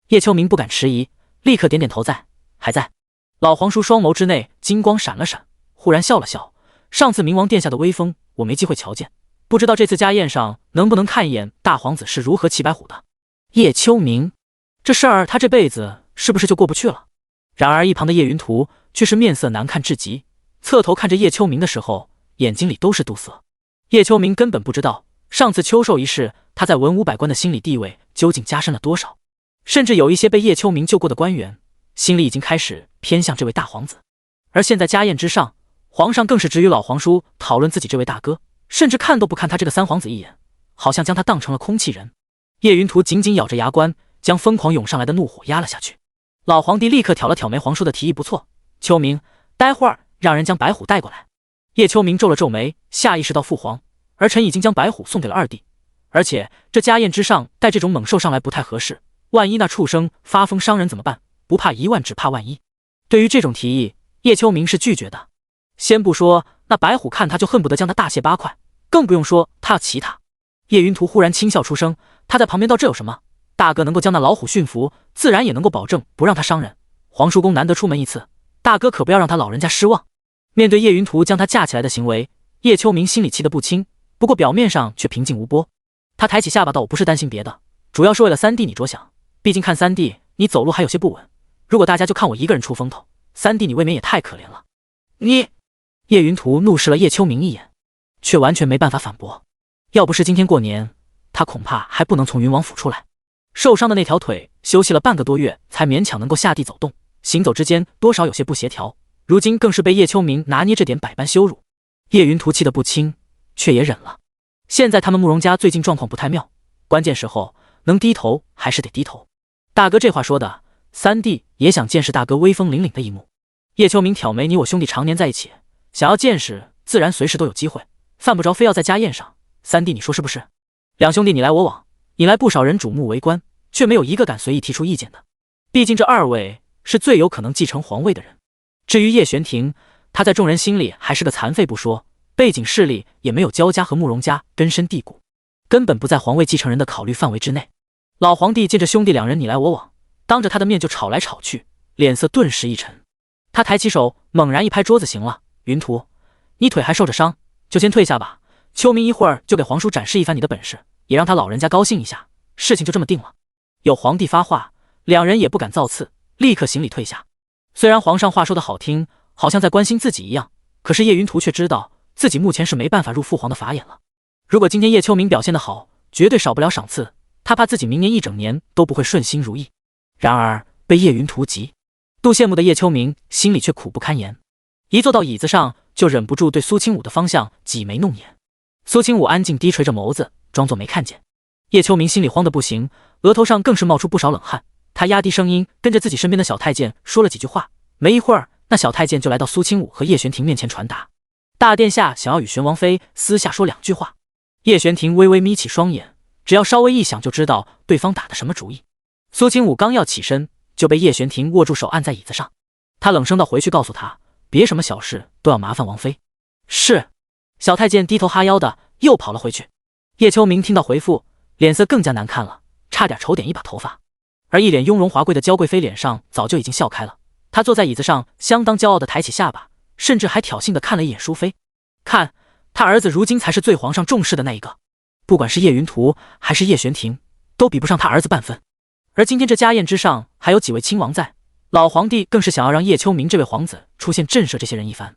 叶秋明不敢迟疑，立刻点点头：“在，还在。”老皇叔双眸之内金光闪了闪，忽然笑了笑：“上次明王殿下的威风，我没机会瞧见，不知道这次家宴上能不能看一眼大皇子是如何骑白虎的。”叶秋明这事儿他这辈子是不是就过不去了？然而一旁的叶云图却是面色难看至极，侧头看着叶秋明的时候，眼睛里都是妒色。叶秋明根本不知道，上次秋寿一事，他在文武百官的心理地位究竟加深了多少，甚至有一些被叶秋明救过的官员，心里已经开始偏向这位大皇子。而现在家宴之上，皇上更是只与老皇叔讨论自己这位大哥，甚至看都不看他这个三皇子一眼，好像将他当成了空气人。叶云图紧紧咬着牙关，将疯狂涌上来的怒火压了下去。老皇帝立刻挑了挑眉，皇叔的提议不错，秋明，待会儿让人将白虎带过来。叶秋明皱了皱眉，下意识到父皇，儿臣已经将白虎送给了二弟，而且这家宴之上带这种猛兽上来不太合适，万一那畜生发疯伤人怎么办？不怕一万，只怕万一。对于这种提议，叶秋明是拒绝的。先不说那白虎看他就恨不得将他大卸八块，更不用说他要骑他。叶云图忽然轻笑出声，他在旁边道：“这有什么？大哥能够将那老虎驯服，自然也能够保证不让他伤人。皇叔公难得出门一次，大哥可不要让他老人家失望。”面对叶云图将他架起来的行为，叶秋明心里气得不轻，不过表面上却平静无波。他抬起下巴道：“我不是担心别的，主要是为了三弟你着想。毕竟看三弟你走路还有些不稳，如果大家就看我一个人出风头，三弟你未免也太可怜了。”你……叶云图怒视了叶秋明一眼，却完全没办法反驳。要不是今天过年，他恐怕还不能从云王府出来。受伤的那条腿休息了半个多月，才勉强能够下地走动，行走之间多少有些不协调。如今更是被叶秋明拿捏这点百般羞辱，叶云图气得不轻，却也忍了。现在他们慕容家最近状况不太妙，关键时候能低头还是得低头。大哥这话说的，三弟也想见识大哥威风凛凛的一幕。叶秋明挑眉：“你我兄弟常年在一起，想要见识，自然随时都有机会，犯不着非要在家宴上。三弟你说是不是？两兄弟你来我往，引来不少人瞩目围观，却没有一个敢随意提出意见的。毕竟这二位是最有可能继承皇位的人。至于叶玄庭，他在众人心里还是个残废不说，背景势力也没有焦家和慕容家根深蒂固，根本不在皇位继承人的考虑范围之内。”老皇帝见着兄弟两人你来我往，当着他的面就吵来吵去，脸色顿时一沉。他抬起手猛然一拍桌子：“行了，云图，你腿还受着伤，就先退下吧。秋明一会儿就给皇叔展示一番你的本事，也让他老人家高兴一下，事情就这么定了。”有皇帝发话，两人也不敢造次，立刻行礼退下。虽然皇上话说的好听，好像在关心自己一样，可是叶云图却知道自己目前是没办法入父皇的法眼了。如果今天叶秋明表现得好，绝对少不了赏赐，他怕自己明年一整年都不会顺心如意。然而被叶云图急妒羡慕的叶秋明心里却苦不堪言，一坐到椅子上就忍不住对苏清武的方向挤眉弄眼。苏清武安静低垂着眸子，装作没看见。叶秋明心里慌得不行，额头上更是冒出不少冷汗。他压低声音跟着自己身边的小太监说了几句话，没一会儿，那小太监就来到苏清武和叶玄庭面前传达，大殿下想要与玄王妃私下说两句话。叶玄庭微微眯起双眼，只要稍微一想就知道对方打的什么主意。苏清武刚要起身，就被叶玄庭握住手按在椅子上。他冷声道：“回去告诉他，别什么小事都要麻烦王妃。”是。小太监低头哈腰的又跑了回去。叶秋明听到回复，脸色更加难看了，差点瞅点一把头发。而一脸雍容华贵的娇贵妃脸上早就已经笑开了，她坐在椅子上相当骄傲的抬起下巴，甚至还挑衅的看了一眼淑妃，看他儿子如今才是最皇上重视的那一个，不管是叶云图还是叶玄庭，都比不上他儿子半分。而今天这家宴之上还有几位亲王在，老皇帝更是想要让叶秋明这位皇子出现震慑这些人一番，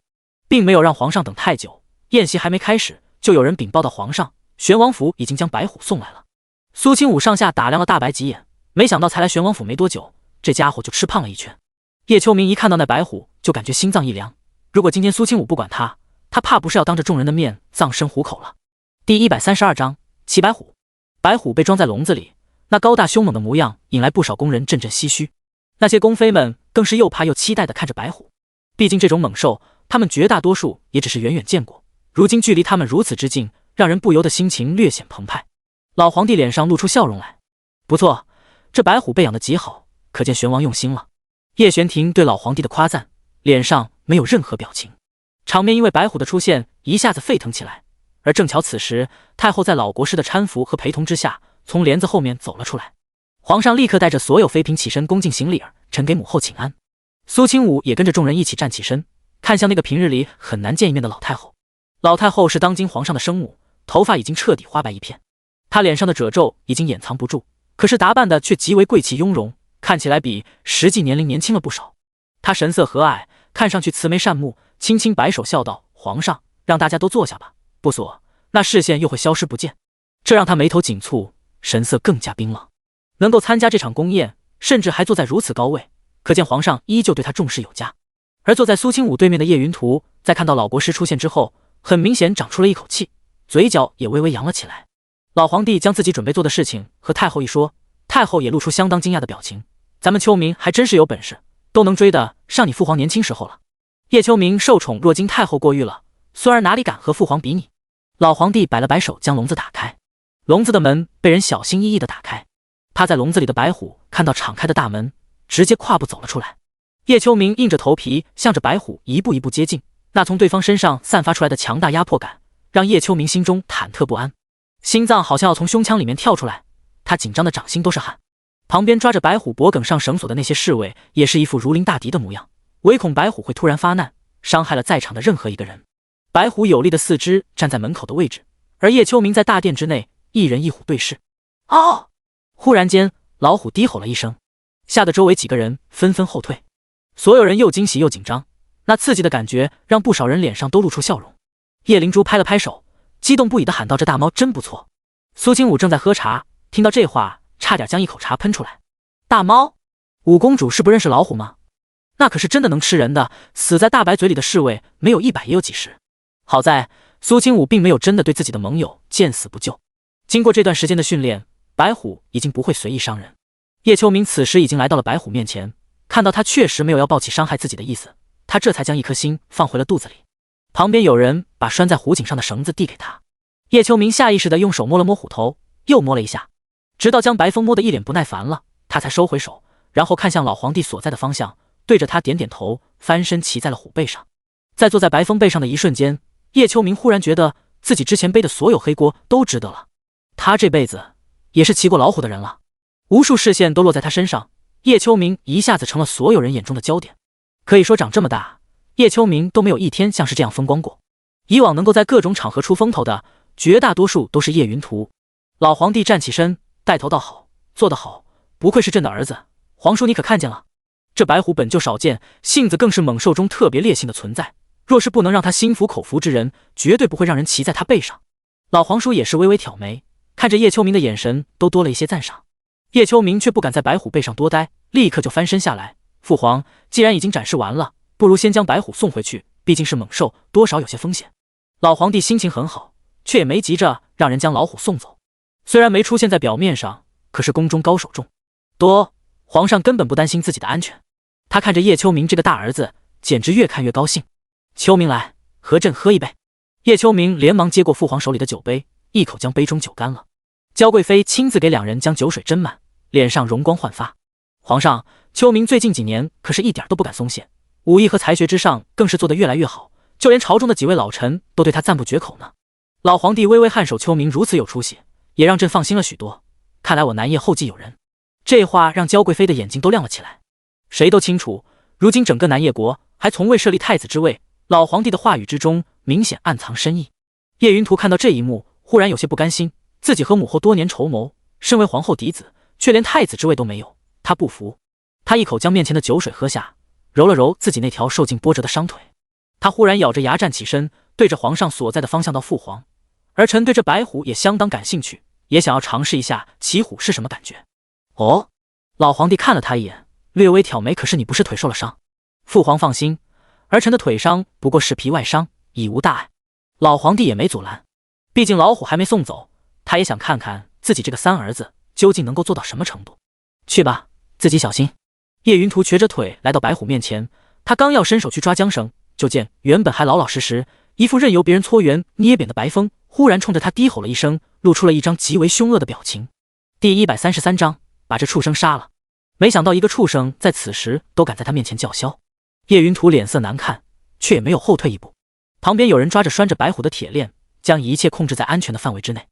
并没有让皇上等太久。宴席还没开始，就有人禀报到皇上，玄王府已经将白虎送来了。苏清武上下打量了大白几眼，没想到才来玄王府没多久，这家伙就吃胖了一圈。叶秋明一看到那白虎，就感觉心脏一凉。如果今天苏清武不管他，他怕不是要当着众人的面葬身虎口了。第132章骑白虎。白虎被装在笼子里，那高大凶猛的模样引来不少宫人阵阵唏嘘。那些宫妃们更是又怕又期待地看着白虎，毕竟这种猛兽，他们绝大多数也只是远远见过，如今距离他们如此之近，让人不由得心情略显澎湃。老皇帝脸上露出笑容来，不错，这白虎被养得极好，可见玄王用心了。叶玄庭对老皇帝的夸赞，脸上没有任何表情。场面因为白虎的出现一下子沸腾起来，而正巧此时，太后在老国师的搀扶和陪同之下，从帘子后面走了出来。皇上立刻带着所有妃嫔起身恭敬行礼儿，臣给母后请安。苏清武也跟着众人一起站起身，看向那个平日里很难见一面的老太后。老太后是当今皇上的生母，头发已经彻底花白一片，她脸上的褶皱已经掩藏不住，可是打扮的却极为贵气雍容，看起来比实际年龄年轻了不少。他神色和蔼，看上去慈眉善目，轻轻摆手笑道：“皇上，让大家都坐下吧，不所那视线又会消失不见。”这让他眉头紧蹙，神色更加冰冷。能够参加这场宫宴，甚至还坐在如此高位，可见皇上依旧对他重视有加。而坐在苏清武对面的叶云图，在看到老国师出现之后，很明显长出了一口气，嘴角也微微扬了起来。老皇帝将自己准备做的事情和太后一说，太后也露出相当惊讶的表情。咱们秋明还真是有本事，都能追得上你父皇年轻时候了。叶秋明受宠若惊太后过誉了，孙儿哪里敢和父皇比拟？老皇帝摆了摆手，将笼子打开。笼子的门被人小心翼翼地打开，趴在笼子里的白虎看到敞开的大门，直接跨步走了出来。叶秋明硬着头皮向着白虎一步一步接近，那从对方身上散发出来的强大压迫感，让叶秋明心中忐忑不安，心脏好像要从胸腔里面跳出来，他紧张的掌心都是汗。旁边抓着白虎脖颈上绳索的那些侍卫也是一副如临大敌的模样，唯恐白虎会突然发难，伤害了在场的任何一个人。白虎有力的四肢站在门口的位置，而叶秋明在大殿之内，一人一虎对视。哦！忽然间，老虎低吼了一声，吓得周围几个人纷纷后退。所有人又惊喜又紧张，那刺激的感觉让不少人脸上都露出笑容。叶灵珠拍了拍手，激动不已地喊道：“这大猫真不错。”苏清武正在喝茶，听到这话，差点将一口茶喷出来。大猫？五公主是不认识老虎吗？那可是真的能吃人的，死在大白嘴里的侍卫没有100也有几十。好在苏清武并没有真的对自己的盟友见死不救。经过这段时间的训练，白虎已经不会随意伤人。叶秋明此时已经来到了白虎面前，看到他确实没有要抱起伤害自己的意思，他这才将一颗心放回了肚子里。旁边有人把拴在虎颈上的绳子递给他，叶秋明下意识地用手摸了摸虎头，又摸了一下，直到将白风摸得一脸不耐烦了，他才收回手，然后看向老皇帝所在的方向，对着他点点头，翻身骑在了虎背上。在坐在白风背上的一瞬间，叶秋明忽然觉得自己之前背的所有黑锅都值得了。他这辈子也是骑过老虎的人了。无数视线都落在他身上，叶秋明一下子成了所有人眼中的焦点。可以说长这么大，叶秋明都没有一天像是这样风光过。以往能够在各种场合出风头的，绝大多数都是叶云图。老皇帝站起身，带头道：“好，做得好，不愧是朕的儿子。皇叔你可看见了？这白虎本就少见，性子更是猛兽中特别烈性的存在。若是不能让他心服口服之人，绝对不会让人骑在他背上。”老皇叔也是微微挑眉，看着叶秋明的眼神都多了一些赞赏。叶秋明却不敢在白虎背上多待，立刻就翻身下来。父皇，既然已经展示完了，不如先将白虎送回去，毕竟是猛兽，多少有些风险。老皇帝心情很好，却也没急着让人将老虎送走。虽然没出现在表面上，可是宫中高手众多，皇上根本不担心自己的安全。他看着叶秋明这个大儿子，简直越看越高兴。秋明来，和朕喝一杯。叶秋明连忙接过父皇手里的酒杯，一口将杯中酒干了。娇贵妃亲自给两人将酒水斟满，脸上容光焕发。皇上，秋明最近几年可是一点都不敢松懈，武艺和才学之上更是做得越来越好，就连朝中的几位老臣都对他赞不绝口呢。老皇帝微微颔首，秋明如此有出息，也让朕放心了许多。看来我南叶后继有人。这话让娇贵妃的眼睛都亮了起来。谁都清楚，如今整个南叶国还从未设立太子之位，老皇帝的话语之中明显暗藏深意。叶云图看到这一幕，忽然有些不甘心，自己和母后多年筹谋，身为皇后嫡子，却连太子之位都没有，他不服。他一口将面前的酒水喝下，揉了揉自己那条受尽波折的伤腿。他忽然咬着牙站起身，对着皇上所在的方向道：“父皇，儿臣对这白虎也相当感兴趣，也想要尝试一下骑虎是什么感觉。”哦，老皇帝看了他一眼，略微挑眉：“可是你不是腿受了伤？”父皇放心，儿臣的腿伤不过是皮外伤，已无大碍。老皇帝也没阻拦，毕竟老虎还没送走，他也想看看自己这个三儿子究竟能够做到什么程度。去吧，自己小心。叶云图瘸着腿来到白虎面前，他刚要伸手去抓缰绳，就见原本还老老实实、一副任由别人搓圆捏扁的白风，忽然冲着他低吼了一声，露出了一张极为凶恶的表情。第133章，把这畜生杀了。没想到一个畜生在此时都敢在他面前叫嚣。叶云图脸色难看，却也没有后退一步。旁边有人抓着拴着白虎的铁链，将一切控制在安全的范围之内。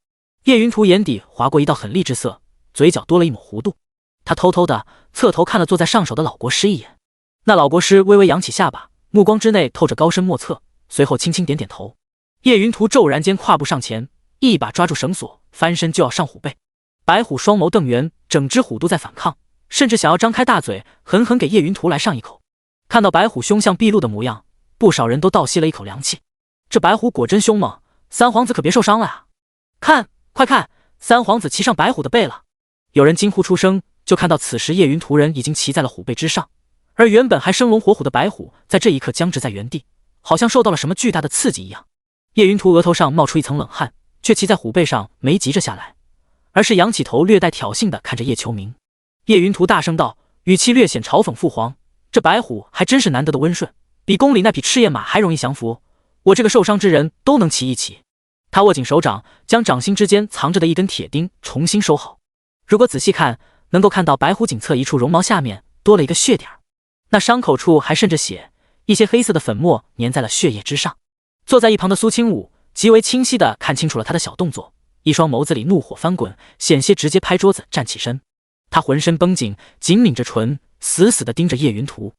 叶云图眼底划过一道狠厉之色，嘴角多了一抹弧度。他偷偷的侧头看了坐在上首的老国师一眼，那老国师微微扬起下巴，目光之内透着高深莫测，随后轻轻点点头。叶云图骤然间跨步上前，一把抓住绳索，翻身就要上虎背。白虎双眸瞪圆，整只虎都在反抗，甚至想要张开大嘴狠狠给叶云图来上一口。看到白虎凶相毕露的模样，不少人都倒吸了一口凉气。这白虎果真凶猛，三皇子可别受伤了啊！看，快看，三皇子骑上白虎的背了！有人惊呼出声，就看到此时叶云图人已经骑在了虎背之上，而原本还生龙活虎的白虎在这一刻僵直在原地，好像受到了什么巨大的刺激一样。叶云图额头上冒出一层冷汗，却骑在虎背上没急着下来，而是仰起头略带挑衅地看着叶秋明。叶云图大声道，语气略显嘲讽父皇，这白虎还真是难得的温顺，比宫里那匹赤焰马还容易降服，我这个受伤之人都能骑一骑。他握紧手掌，将掌心之间藏着的一根铁钉重新收好。如果仔细看，能够看到白虎颈侧一处绒毛下面多了一个血点，那伤口处还渗着血，一些黑色的粉末粘在了血液之上。坐在一旁的苏清武极为清晰地看清楚了他的小动作，一双眸子里怒火翻滚，险些直接拍桌子站起身。他浑身绷紧，紧抿着唇，死死地盯着叶云图。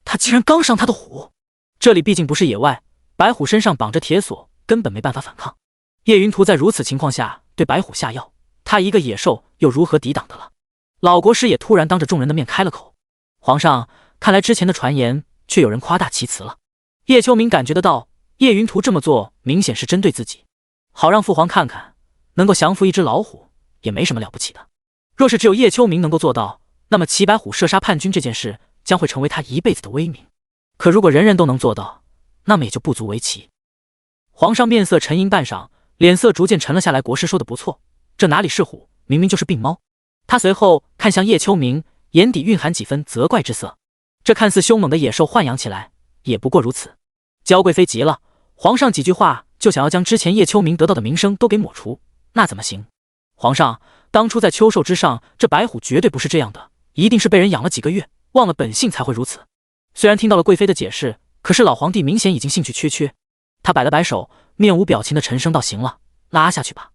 他竟然刚上他的虎！这里毕竟不是野外，白虎身上绑着铁锁，根本没办法反抗。叶云图在如此情况下对白虎下药，他一个野兽又如何抵挡的了？老国师也突然当着众人的面开了口：皇上，看来之前的传言却有人夸大其词了。叶秋明感觉得到叶云图这么做明显是针对自己，好让父皇看看，能够降服一只老虎也没什么了不起的。若是只有叶秋明能够做到，那么骑白虎射杀叛军这件事将会成为他一辈子的威名。可如果人人都能做到，那么也就不足为奇。皇上面色沉吟半晌，脸色逐渐沉了下来。国师说的不错，这哪里是虎，明明就是病猫。他随后看向叶秋明，眼底蕴含几分责怪之色。这看似凶猛的野兽豢养起来也不过如此。娇贵妃急了，皇上几句话就想要将之前叶秋明得到的名声都给抹除，那怎么行？皇上，当初在秋寿之上，这白虎绝对不是这样的，一定是被人养了几个月，忘了本性才会如此。虽然听到了贵妃的解释，可是老皇帝明显已经兴趣缺缺。他摆了摆手，面无表情的沉声道：行了，拉下去吧。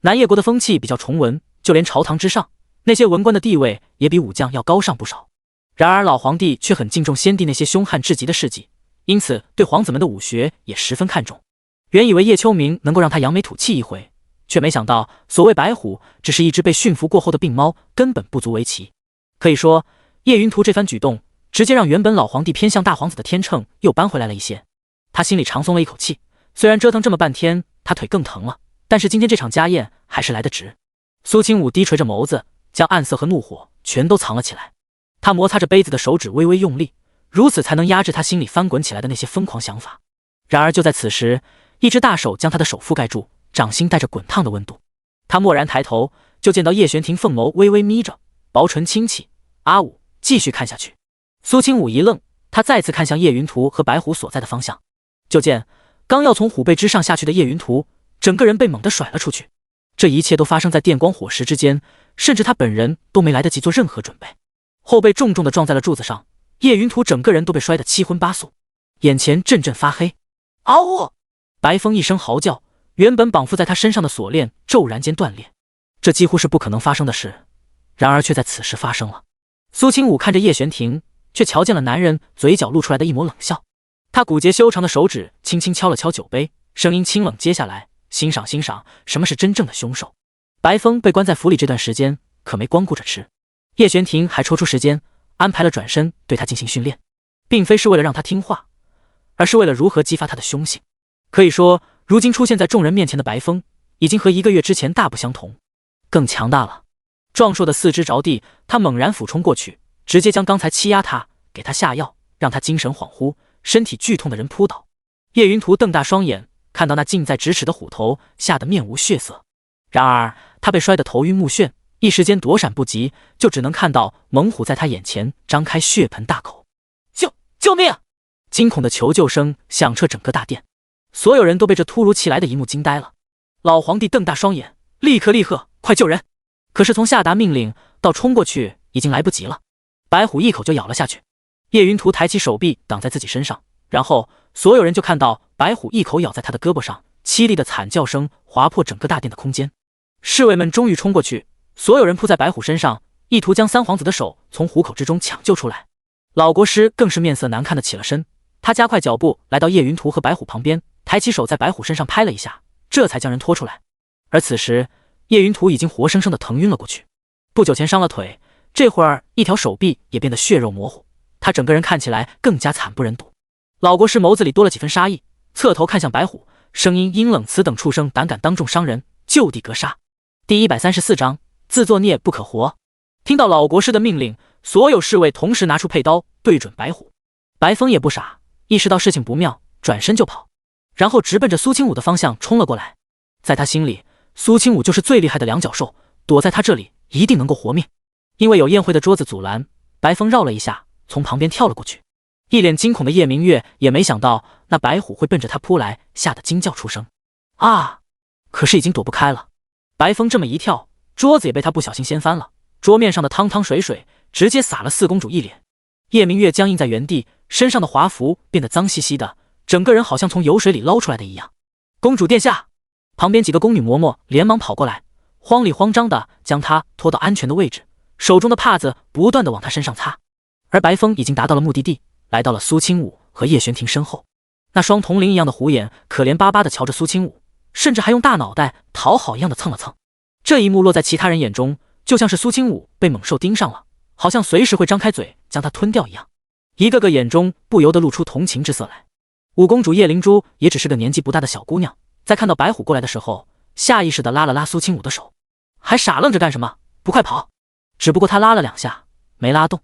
南叶国的风气比较崇文，就连朝堂之上那些文官的地位也比武将要高上不少。然而老皇帝却很敬重先帝那些凶悍至极的事迹，因此对皇子们的武学也十分看重。原以为叶秋明能够让他扬眉吐气一回，却没想到所谓白虎只是一只被驯服过后的病猫，根本不足为奇。可以说叶云图这番举动直接让原本老皇帝偏向大皇子的天秤又扳回来了一些。他心里长松了一口气，虽然折腾这么半天他腿更疼了，但是今天这场家宴还是来得值。苏清武低垂着眸子，将暗色和怒火全都藏了起来。他摩擦着杯子的手指微微用力，如此才能压制他心里翻滚起来的那些疯狂想法。然而就在此时，一只大手将他的手覆盖住，掌心带着滚烫的温度。他蓦然抬头，就见到叶玄庭凤眸微微眯着，薄唇轻启，阿武，继续看下去。苏清武一愣，他再次看向叶云图和白虎所在的方向，就见刚要从虎背之上下去的叶云图，整个人被猛地甩了出去。这一切都发生在电光火石之间，甚至他本人都没来得及做任何准备。后背重重地撞在了柱子上，叶云图整个人都被摔得七荤八素，眼前阵阵发黑。嗷呜！白风一声嚎叫，原本绑缚在他身上的锁链骤然间断裂。这几乎是不可能发生的事，然而却在此时发生了。苏清武看着叶玄庭，却瞧见了男人嘴角露出来的一抹冷笑。他骨节修长的手指轻轻敲了敲酒杯，声音清冷，接下来欣赏欣赏什么是真正的凶手。白风被关在府里这段时间可没光顾着吃，叶玄庭还抽出时间安排了转身对他进行训练，并非是为了让他听话，而是为了如何激发他的凶性。可以说如今出现在众人面前的白风已经和1个月之前大不相同，更强大了。壮硕的四肢着地，他猛然俯冲过去，直接将刚才欺压他给他下药让他精神恍惚身体剧痛的人扑倒。叶云图瞪大双眼，看到那近在咫尺的虎头，吓得面无血色。然而他被摔得头晕目眩，一时间躲闪不及，就只能看到猛虎在他眼前张开血盆大口。救命！惊恐的求救声响彻整个大殿，所有人都被这突如其来的一幕惊呆了。老皇帝瞪大双眼，立刻厉喝：快救人！可是从下达命令到冲过去已经来不及了，白虎一口就咬了下去。叶云图抬起手臂挡在自己身上，然后所有人就看到白虎一口咬在他的胳膊上，凄厉的惨叫声划破整个大殿的空间。侍卫们终于冲过去，所有人扑在白虎身上，意图将三皇子的手从虎口之中抢救出来。老国师更是面色难看的起了身，他加快脚步来到叶云图和白虎旁边，抬起手在白虎身上拍了一下，这才将人拖出来。而此时叶云图已经活生生的疼晕了过去。不久前伤了腿，这会儿一条手臂也变得血肉模糊，他整个人看起来更加惨不忍睹。老国师眸子里多了几分杀意，侧头看向白虎，声音阴冷：“此等畜生胆敢当众伤人，就地格杀。”第134章自作孽不可活。听到老国师的命令，所有侍卫同时拿出佩刀对准白虎。白风也不傻，意识到事情不妙，转身就跑，然后直奔着苏清武的方向冲了过来。在他心里，苏清武就是最厉害的两脚兽，躲在他这里一定能够活命。因为有宴会的桌子阻拦，白风绕了一下，从旁边跳了过去。一脸惊恐的叶明月也没想到那白虎会奔着他扑来，吓得惊叫出声啊！可是已经躲不开了。白风这么一跳，桌子也被他不小心掀翻了，桌面上的汤汤水水直接洒了四公主一脸。叶明月僵硬在原地，身上的华服变得脏兮兮的，整个人好像从油水里捞出来的一样。公主殿下！旁边几个宫女嬷嬷连忙跑过来，慌里慌张的将她拖到安全的位置，手中的帕子不断的往她身上擦。而白风已经达到了目的地，来到了苏清武和叶玄庭身后。那双铜铃一样的虎眼可怜巴巴的瞧着苏清武，甚至还用大脑袋讨好一样的蹭了蹭。这一幕落在其他人眼中，就像是苏清武被猛兽盯上了，好像随时会张开嘴将他吞掉一样，一个个眼中不由得露出同情之色来。五公主叶灵珠也只是个年纪不大的小姑娘，在看到白虎过来的时候，下意识地拉了拉苏清武的手。还傻愣着干什么？不快跑！只不过他拉了两下，没拉动。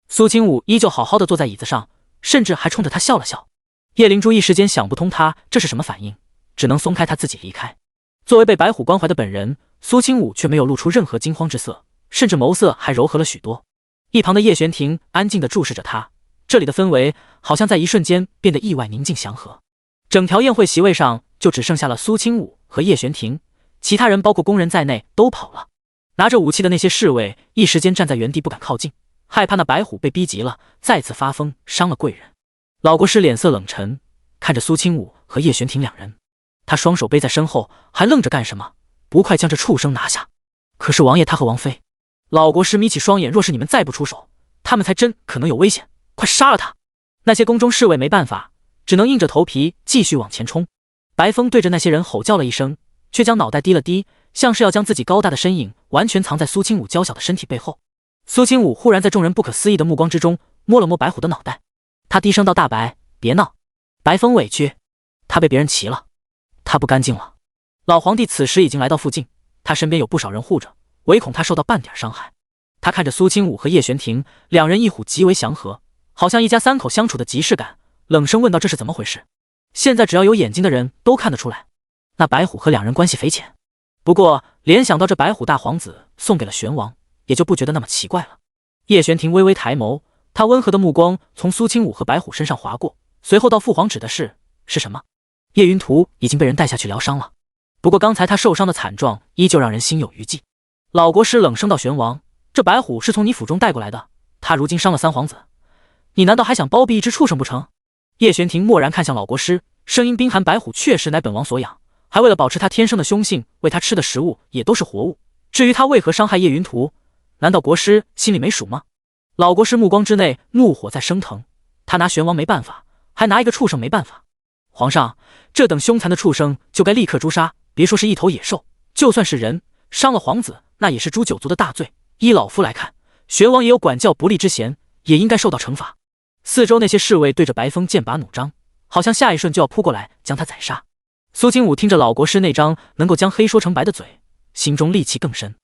苏清武依旧好好的坐在椅子上，甚至还冲着他笑了笑。叶灵珠一时间想不通他这是什么反应，只能松开他自己离开。作为被白虎关怀的本人，苏清武却没有露出任何惊慌之色，甚至眸色还柔和了许多。一旁的叶玄庭安静地注视着他，这里的氛围好像在一瞬间变得意外宁静祥和。整条宴会席位上就只剩下了苏清武和叶玄庭，其他人包括工人在内都跑了。拿着武器的那些侍卫一时间站在原地不敢靠近，害怕那白虎被逼急了再次发疯伤了贵人。老国师脸色冷沉，看着苏清武和叶玄庭两人，他双手背在身后，还愣着干什么？不快将这畜生拿下！可是王爷他和王妃……老国师眯起双眼，若是你们再不出手，他们才真可能有危险，快杀了他！那些宫中侍卫没办法，只能硬着头皮继续往前冲。白风对着那些人吼叫了一声，却将脑袋低了低，像是要将自己高大的身影完全藏在苏清武娇小的身体背后。苏清武忽然在众人不可思议的目光之中摸了摸白虎的脑袋，他低声道：“大白，别闹。”白风委屈，他被别人骑了，他不干净了。老皇帝此时已经来到附近，他身边有不少人护着，唯恐他受到半点伤害。他看着苏清武和叶玄庭，两人一虎极为祥和，好像一家三口相处的即视感，冷声问道：“这是怎么回事？”现在只要有眼睛的人都看得出来，那白虎和两人关系匪浅。不过联想到这白虎大皇子送给了玄王，也就不觉得那么奇怪了。叶玄庭微微抬眸，他温和的目光从苏清武和白虎身上划过，随后到父皇指的是什么？叶云图已经被人带下去疗伤了，不过刚才他受伤的惨状依旧让人心有余悸。老国师冷声道：“玄王，这白虎是从你府中带过来的，他如今伤了三皇子，你难道还想包庇一只畜生不成？”叶玄庭默然看向老国师，声音冰寒：“白虎确实乃本王所养，还为了保持他天生的凶性，喂他吃的食物也都是活物。至于他为何伤害叶云图，难道国师心里没数吗？”老国师目光之内怒火在升腾，他拿玄王没办法，还拿一个畜生没办法。皇上，这等凶残的畜生就该立刻诛杀，别说是一头野兽，就算是人，伤了皇子，那也是诛九族的大罪。依老夫来看，玄王也有管教不力之嫌，也应该受到惩罚。四周那些侍卫对着白风剑拔弩张，好像下一瞬就要扑过来将他宰杀。苏清武听着老国师那张能够将黑说成白的嘴，心中戾气更深。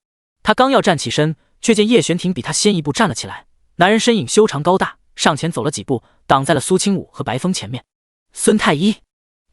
他刚要站起身，却见叶玄庭比他先一步站了起来，男人身影修长高大，上前走了几步，挡在了苏清武和白风前面。孙太医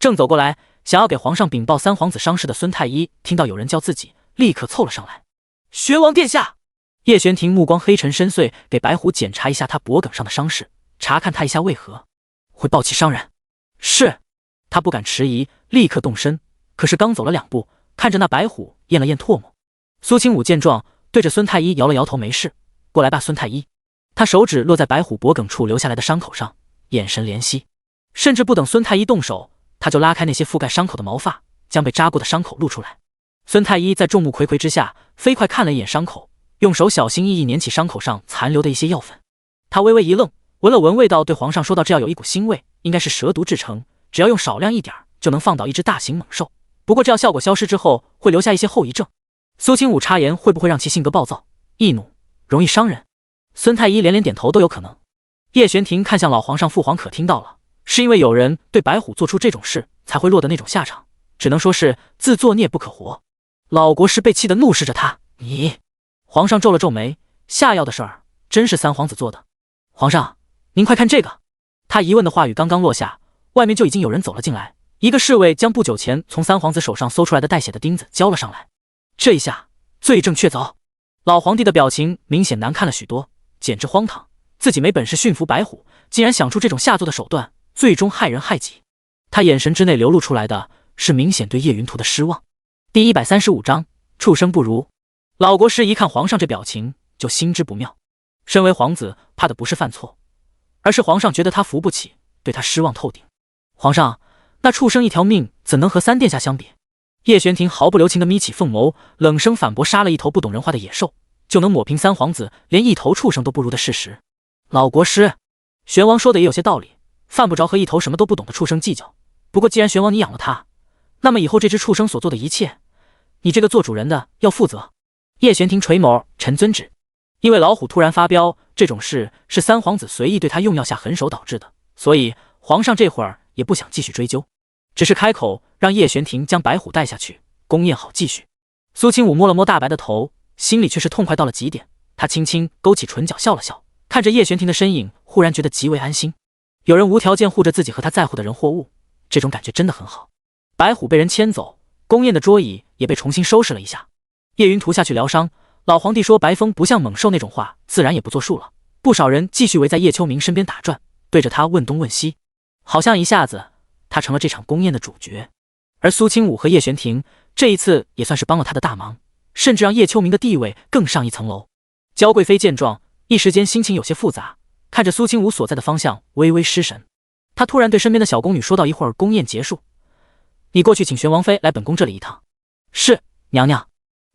正走过来，想要给皇上禀报三皇子伤势的孙太医听到有人叫自己，立刻凑了上来。玄王殿下！叶玄庭目光黑沉深邃，给白虎检查一下他脖颈上的伤势，查看他一下为何会暴气伤人。是，他不敢迟疑，立刻动身。可是刚走了两步，看着那白虎咽了咽唾沫。苏清武见状，对着孙太医摇了摇头：“没事，过来吧。”孙太医，他手指落在白虎脖颈处留下来的伤口上，眼神怜惜。甚至不等孙太医动手，他就拉开那些覆盖伤口的毛发，将被扎过的伤口露出来。孙太医在众目睽睽之下飞快看了一眼伤口，用手小心翼翼捻起伤口上残留的一些药粉。他微微一愣，闻了闻味道，对皇上说道：“这药有一股腥味，应该是蛇毒制成，只要用少量一点就能放倒一只大型猛兽。不过这药效果消失之后会留下一些后遗症。”苏清武插言：“会不会让其性格暴躁、易怒，容易伤人？”孙太医连连点头，都有可能。叶玄庭看向老皇上，父皇可听到了？是因为有人对白虎做出这种事，才会落得那种下场，只能说是自作孽不可活。老国师被气得怒视着他，你……皇上皱了皱眉，下药的事儿真是三皇子做的。皇上，您快看这个！他疑问的话语刚刚落下，外面就已经有人走了进来。一个侍卫将不久前从三皇子手上搜出来的带血的钉子交了上来。这一下罪证确凿，老皇帝的表情明显难看了许多，简直荒唐！自己没本事驯服白虎，竟然想出这种下作的手段，最终害人害己。他眼神之内流露出来的是明显对叶云图的失望。第135章，畜生不如。老国师一看皇上这表情，就心知不妙。身为皇子，怕的不是犯错，而是皇上觉得他扶不起，对他失望透顶。皇上，那畜生一条命怎能和三殿下相比？叶玄庭毫不留情地眯起凤眸，冷声反驳：杀了一头不懂人话的野兽，就能抹平三皇子连一头畜生都不如的事实。老国师，玄王说的也有些道理，犯不着和一头什么都不懂的畜生计较。不过既然玄王你养了他，那么以后这只畜生所做的一切，你这个做主人的要负责。叶玄庭垂眸，臣遵旨。因为老虎突然发飙，这种事是三皇子随意对他用药下狠手导致的，所以皇上这会儿也不想继续追究，只是开口让叶玄庭将白虎带下去，宫宴好继续。苏清武摸了摸大白的头，心里却是痛快到了极点。他轻轻勾起唇角笑了笑，看着叶玄庭的身影，忽然觉得极为安心。有人无条件护着自己和他在乎的人或物，这种感觉真的很好。白虎被人牵走，宫宴的桌椅也被重新收拾了一下。叶云图下去疗伤，老皇帝说白风不像猛兽那种话，自然也不作数了。不少人继续围在叶秋明身边打转，对着他问东问西，好像一下子他成了这场宫宴的主角。而苏清武和叶玄庭这一次也算是帮了他的大忙，甚至让叶秋明的地位更上一层楼。焦贵妃见状，一时间心情有些复杂，看着苏清武所在的方向微微失神。他突然对身边的小宫女说道：“一会儿宫宴结束，你过去请玄王妃来本宫这里一趟。”是，娘娘。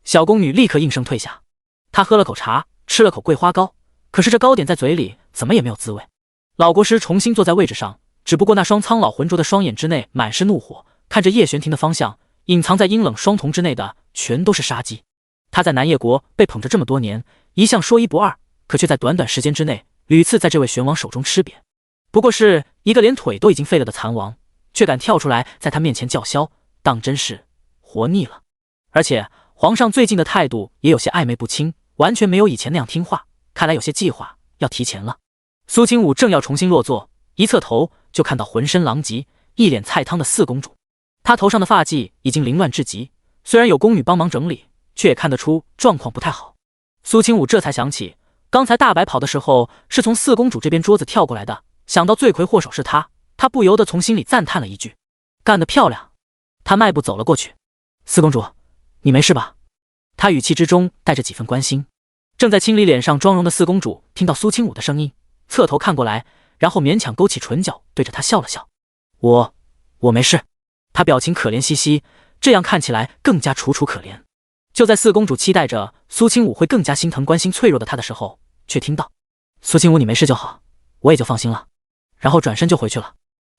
小宫女立刻应声退下。她喝了口茶，吃了口桂花糕，可是这糕点在嘴里怎么也没有滋味。老国师重新坐在位置上，只不过那双苍老浑浊的双眼之内满是怒火，看着叶玄庭的方向，隐藏在阴冷双瞳之内的全都是杀机。他在南叶国被捧着这么多年，一向说一不二，可却在短短时间之内屡次在这位玄王手中吃瘪。不过是一个连腿都已经废了的残王，却敢跳出来在他面前叫嚣，当真是活腻了。而且皇上最近的态度也有些暧昧不清，完全没有以前那样听话，看来有些计划要提前了。苏清武正要重新落座，一侧头就看到浑身狼藉、一脸菜汤的四公主。她头上的发髻已经凌乱至极，虽然有宫女帮忙整理，却也看得出状况不太好。苏清武这才想起，刚才大白跑的时候是从四公主这边桌子跳过来的，想到罪魁祸首是他不由得从心里赞叹了一句：“干得漂亮！”他迈步走了过去：“四公主，你没事吧？”他语气之中带着几分关心。正在清理脸上妆容的四公主听到苏清武的声音，侧头看过来，然后勉强勾起唇角，对着他笑了笑：“我没事。”他表情可怜兮兮，这样看起来更加楚楚可怜。就在四公主期待着苏清武会更加心疼关心脆弱的她的时候，却听到：“苏清武，你没事就好，我也就放心了。”然后转身就回去了。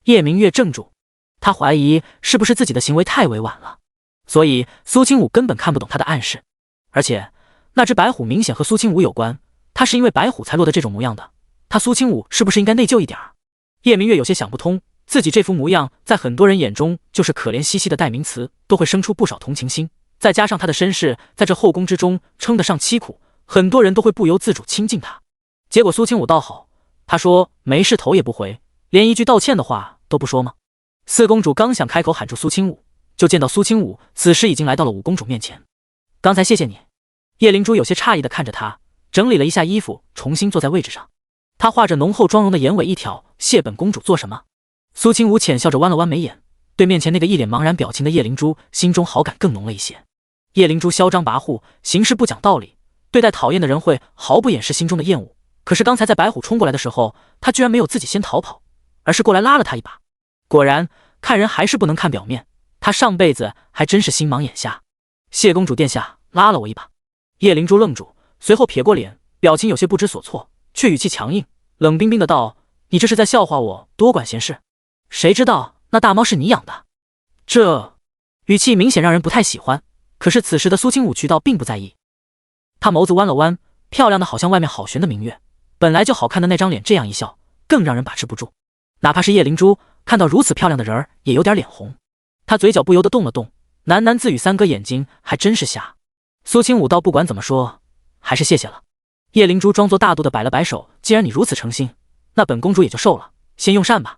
叶明月怔住，他怀疑是不是自己的行为太委婉了，所以苏清武根本看不懂他的暗示。而且那只白虎明显和苏清武有关，他是因为白虎才落得这种模样的，他苏清武是不是应该内疚一点？叶明月有些想不通，自己这副模样在很多人眼中就是可怜兮兮的代名词，都会生出不少同情心，再加上他的身世在这后宫之中称得上凄苦，很多人都会不由自主亲近他。结果苏清武倒好，他说没事头也不回，连一句道歉的话都不说吗？四公主刚想开口喊住苏清武，就见到苏清武此时已经来到了五公主面前。刚才谢谢你。叶灵珠有些诧异地看着他，整理了一下衣服，重新坐在位置上。她画着浓厚妆容的眼尾一挑，谢本公主做什么？苏清武浅笑着弯了弯眉眼，对面前那个一脸茫然表情的叶灵珠，心中好感更浓了一些。叶灵珠嚣张跋扈，行事不讲道理，对待讨厌的人会毫不掩饰心中的厌恶。可是刚才在白虎冲过来的时候，他居然没有自己先逃跑，而是过来拉了他一把。果然看人还是不能看表面，他上辈子还真是心盲眼瞎。谢公主殿下拉了我一把。叶灵珠愣住，随后撇过脸，表情有些不知所措，却语气强硬，冷冰冰的道：“你这是在笑话我多管闲事？谁知道那大猫是你养的？”这语气明显让人不太喜欢，可是此时的苏清武渠道并不在意。他眸子弯了弯，漂亮的好像外面好悬的明月，本来就好看的那张脸这样一笑，更让人把持不住。哪怕是叶灵珠看到如此漂亮的人儿，也有点脸红。她嘴角不由得动了动，喃喃自语：“三哥眼睛还真是瞎。”苏清武道不管怎么说，还是谢谢了。叶灵珠装作大度的摆了摆手：“既然你如此诚心，那本公主也就受了，先用膳吧。”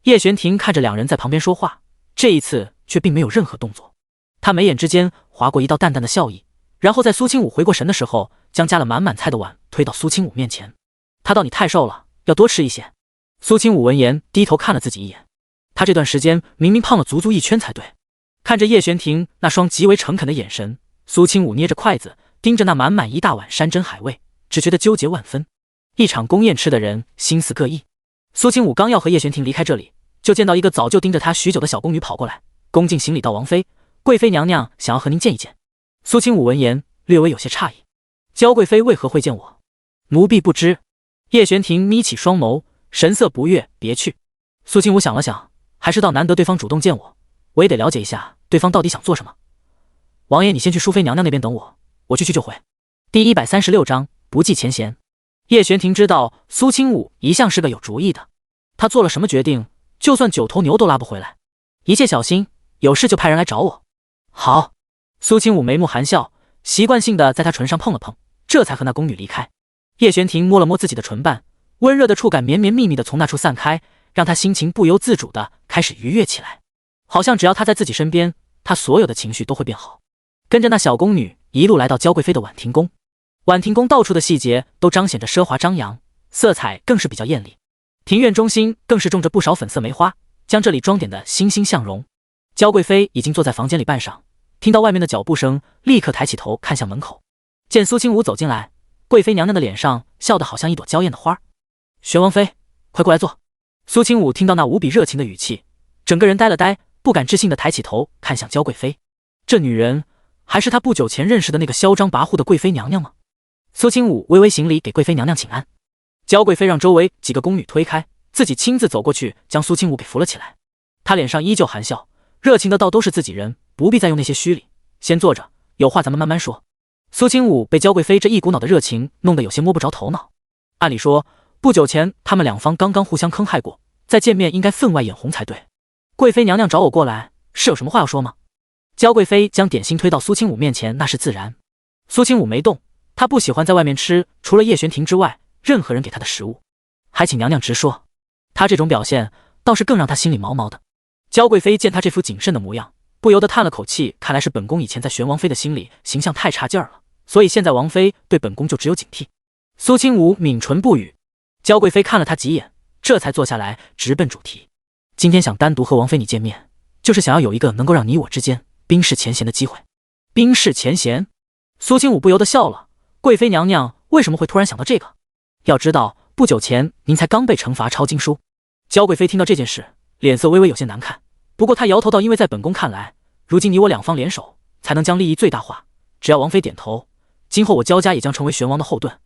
叶玄庭看着两人在旁边说话，这一次却并没有任何动作。他眉眼之间划过一道淡淡的笑意，然后在苏清武回过神的时候，将夹了满满菜的碗推到苏清武面前。他道：“你太瘦了，要多吃一些。”苏清武闻言低头看了自己一眼，他这段时间明明胖了足足1圈才对。看着叶玄庭那双极为诚恳的眼神，苏清武捏着筷子盯着那满满一大碗山珍海味，只觉得纠结万分。一场宫宴吃的人心思各异。苏清武刚要和叶玄庭离开这里，就见到一个早就盯着他许久的小宫女跑过来，恭敬行礼道：“王妃，贵妃娘娘想要和您见一见。”苏清武闻言略微有些诧异：“娇贵妃为何会见我？奴婢不知。”叶玄庭眯起双眸，神色不悦：“别去。”苏清武想了想，还是道：“难得对方主动见我，我也得了解一下对方到底想做什么。王爷，你先去淑妃娘娘那边等我，我去就回。”第136章不计前嫌。叶玄庭知道苏清武一向是个有主意的，他做了什么决定，就算9头牛都拉不回来。一切小心，有事就派人来找我。好。苏清武眉目含笑，习惯性的在他唇上碰了碰，这才和那宫女离开。叶玄庭摸了摸自己的唇瓣，温热的触感绵绵密密的从那处散开，让他心情不由自主的开始愉悦起来，好像只要他在自己身边，他所有的情绪都会变好。跟着那小宫女一路来到娇贵妃的婉婷宫。婉婷宫到处的细节都彰显着奢华张扬，色彩更是比较艳丽。庭院中心更是种着不少粉色梅花，将这里装点得欣欣向荣。娇贵妃已经坐在房间里半晌，听到外面的脚步声，立刻抬起头看向门口。见苏清武走进来，贵妃娘娘的脸上笑得好像一朵娇艳的花。玄王妃，快过来坐。苏清武听到那无比热情的语气，整个人呆了呆，不敢置信地抬起头看向娇贵妃。这女人还是他不久前认识的那个嚣张跋扈的贵妃娘娘吗？苏清武微微行礼，给贵妃娘娘请安。娇贵妃让周围几个宫女推开，自己亲自走过去将苏清武给扶了起来。她脸上依旧含笑，热情的道：“都是自己人，不必再用那些虚礼，先坐着，有话咱们慢慢说。”苏清武被娇贵妃这一股脑的热情弄得有些摸不着头脑。按理说不久前他们两方刚刚互相坑害过，再见面应该分外眼红才对。贵妃娘娘找我过来，是有什么话要说吗？娇贵妃将点心推到苏清武面前，那是自然。苏清武没动，他不喜欢在外面吃除了叶玄庭之外任何人给他的食物，还请娘娘直说。他这种表现倒是更让他心里毛毛的。娇贵妃见他这副谨慎的模样，不由得叹了口气，看来是本宫以前在玄王妃的心里形象太差劲儿了，所以现在王妃对本宫就只有警惕。苏清武抿唇不语。娇贵妃看了他几眼，这才坐下来直奔主题。今天想单独和王妃你见面，就是想要有一个能够让你我之间冰释前嫌的机会。冰释前嫌？苏清武不由得笑了。贵妃娘娘为什么会突然想到这个？要知道不久前您才刚被惩罚抄经书。娇贵妃听到这件事，脸色微微有些难看，不过她摇头道：“因为在本宫看来，如今你我两方联手，才能将利益最大化。只要王妃点头，今后我焦家也将成为玄王的后盾，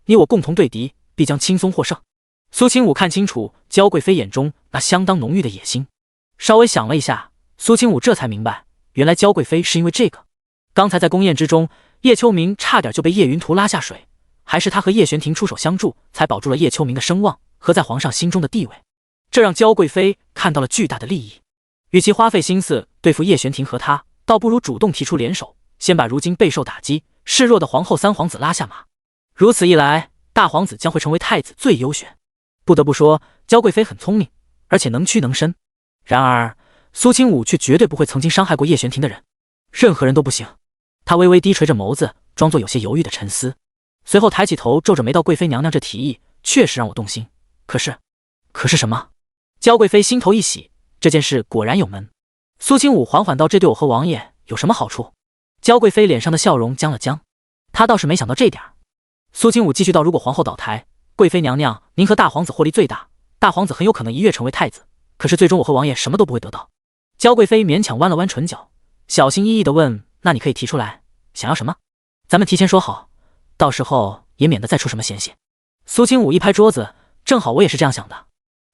你我共同对敌，必将轻松获胜。”苏清武看清楚娇贵妃眼中那相当浓郁的野心，稍微想了一下，苏清武这才明白，原来娇贵妃是因为这个。刚才在宫宴之中，叶秋明差点就被叶云图拉下水，还是他和叶玄庭出手相助，才保住了叶秋明的声望和在皇上心中的地位。这让娇贵妃看到了巨大的利益，与其花费心思对付叶玄庭和他，倒不如主动提出联手，先把如今备受打击示弱的皇后三皇子拉下马。如此一来，大皇子将会成为太子最优选。不得不说，娇贵妃很聪明，而且能屈能伸。然而苏清武却绝对不会曾经伤害过叶玄庭的人，任何人都不行。他微微低垂着眸子，装作有些犹豫的沉思，随后抬起头皱着眉道：“贵妃娘娘这提议确实让我动心，可是什么？”娇贵妃心头一喜，这件事果然有门。苏清武缓缓道：“这对我和王爷有什么好处？”娇贵妃脸上的笑容僵了僵，她倒是没想到这点。苏清武继续道：“如果皇后倒台，贵妃娘娘您和大皇子获利最大，大皇子很有可能一跃成为太子，可是最终我和王爷什么都不会得到。”娇贵妃勉强弯了弯唇角，小心翼翼地问：“那你可以提出来，想要什么？咱们提前说好，到时候也免得再出什么嫌隙。”苏清武一拍桌子：“正好我也是这样想的。”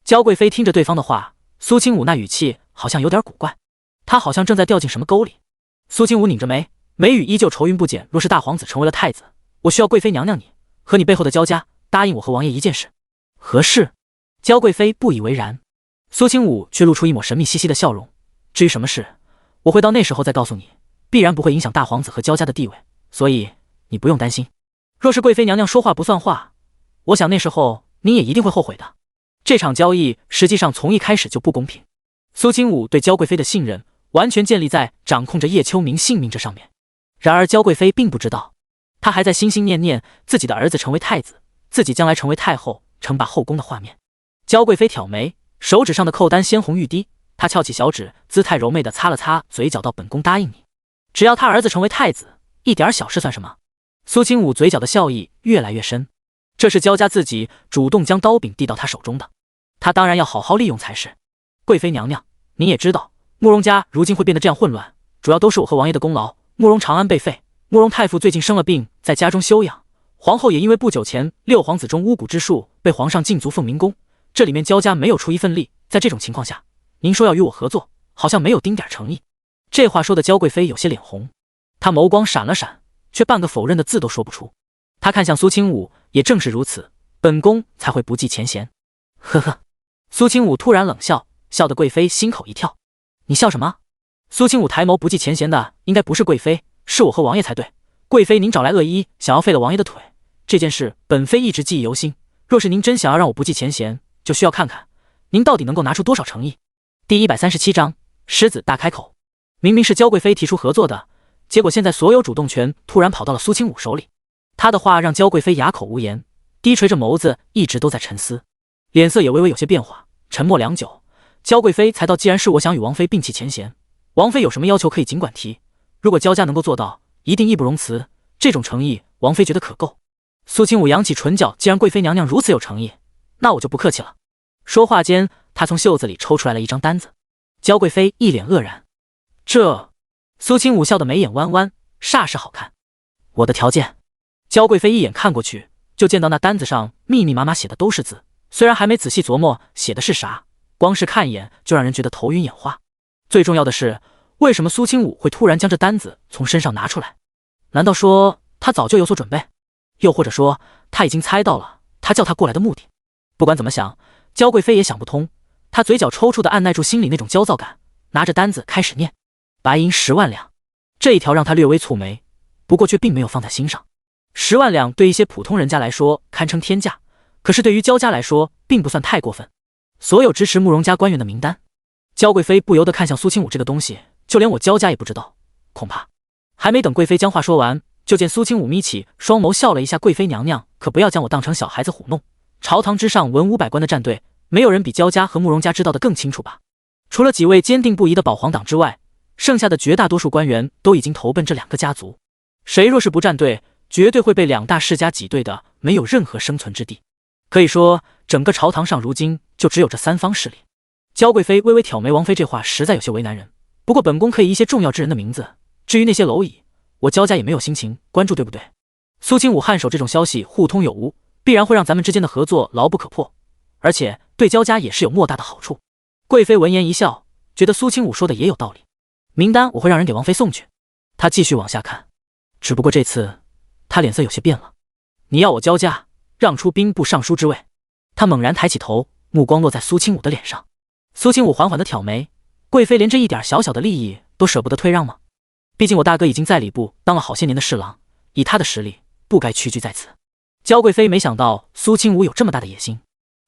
娇贵妃听着对方的话，苏清武那语气好像有点古怪，他好像正在掉进什么沟里。苏清武拧着眉宇依旧愁云不减：“若是大皇子成为了太子，我需要贵妃娘娘你和你背后的焦家答应我和王爷一件事。何事？焦贵妃不以为然，苏清武却露出一抹神秘兮兮的笑容。至于什么事，我会到那时候再告诉你，必然不会影响大皇子和焦家的地位，所以你不用担心。若是贵妃娘娘说话不算话，我想那时候你也一定会后悔的。这场交易实际上从一开始就不公平。苏清武对焦贵妃的信任完全建立在掌控着叶秋明性命这上面。然而焦贵妃并不知道，她还在心心念念自己的儿子成为太子，自己将来成为太后，称霸后宫的画面。焦贵妃挑眉，手指上的扣单鲜红欲滴，她翘起小指，姿态柔媚地擦了擦嘴角，道：“本宫答应你，只要他儿子成为太子，一点小事算什么？”苏清武嘴角的笑意越来越深，这是焦家自己主动将刀柄递到他手中的，他当然要好好利用才是。贵妃娘娘，您也知道，慕容家如今会变得这样混乱，主要都是我和王爷的功劳。慕容长安被废，慕容太傅最近生了病，在家中休养。皇后也因为不久前六皇子中巫蛊之术被皇上禁足凤鸣宫，这里面焦家没有出一份力。在这种情况下，您说要与我合作，好像没有丁点诚意。这话说的焦贵妃有些脸红，她眸光闪了闪，却半个否认的字都说不出。她看向苏清武，也正是如此，本宫才会不计前嫌。呵呵，苏清武突然冷笑，笑得贵妃心口一跳。你笑什么？苏清武抬眸，不计前嫌的应该不是贵妃，是我和王爷才对。贵妃您找来恶医，想要废了王爷的腿，这件事本妃一直记忆犹新。若是您真想要让我不计前嫌，就需要看看您到底能够拿出多少诚意。第137章狮子大开口。明明是焦贵妃提出合作的，结果现在所有主动权突然跑到了苏清武手里。他的话让焦贵妃哑口无言，低垂着眸子，一直都在沉思，脸色也微微有些变化。沉默良久，焦贵妃才道：“既然是我想与王妃摒弃前嫌，王妃有什么要求可以尽管提，如果焦家能够做到，一定义不容辞。这种诚意，王妃觉得可够。”苏清武扬起唇角，既然贵妃娘娘如此有诚意，那我就不客气了。说话间，他从袖子里抽出来了一张单子。焦贵妃一脸愕然，这……苏清武笑得眉眼弯弯，煞是好看。我的条件。焦贵妃一眼看过去，就见到那单子上密密麻麻写的都是字，虽然还没仔细琢磨写的是啥，光是看一眼就让人觉得头晕眼花。最重要的是，为什么苏清武会突然将这单子从身上拿出来？难道说他早就有所准备？又或者说他已经猜到了他叫他过来的目的？不管怎么想，焦贵妃也想不通。她嘴角抽搐的按耐住心里那种焦躁感，拿着单子开始念：白银10万两。这一条让她略微蹙眉，不过却并没有放在心上。10万两对一些普通人家来说堪称天价，可是对于焦家来说并不算太过分。所有支持慕容家官员的名单，焦贵妃不由得看向苏清武，这个东西就连我焦家也不知道。恐怕还没等贵妃将话说完，就见苏清武眯起双眸笑了一下：“贵妃娘娘可不要将我当成小孩子糊弄。朝堂之上文武百官的战队，没有人比焦家和慕容家知道的更清楚吧？除了几位坚定不移的保皇党之外，剩下的绝大多数官员都已经投奔这两个家族。谁若是不站队，绝对会被两大世家挤兑的没有任何生存之地。可以说，整个朝堂上如今就只有这三方势力。”焦贵妃微微挑眉，王妃这话实在有些为难人。不过本宫可以一些重要之人的名字，至于那些蝼蚁，我焦家也没有心情关注，对不对？苏清武颔首，这种消息互通有无，必然会让咱们之间的合作牢不可破，而且对焦家也是有莫大的好处。贵妃闻言一笑，觉得苏清武说的也有道理。名单我会让人给王妃送去。她继续往下看，只不过这次她脸色有些变了。你要我焦家让出兵部尚书之位？她猛然抬起头，目光落在苏清武的脸上。苏清武缓缓地挑眉，贵妃连这一点小小的利益都舍不得退让吗？毕竟我大哥已经在礼部当了好些年的侍郎，以他的实力不该屈居在此。焦贵妃没想到苏清武有这么大的野心。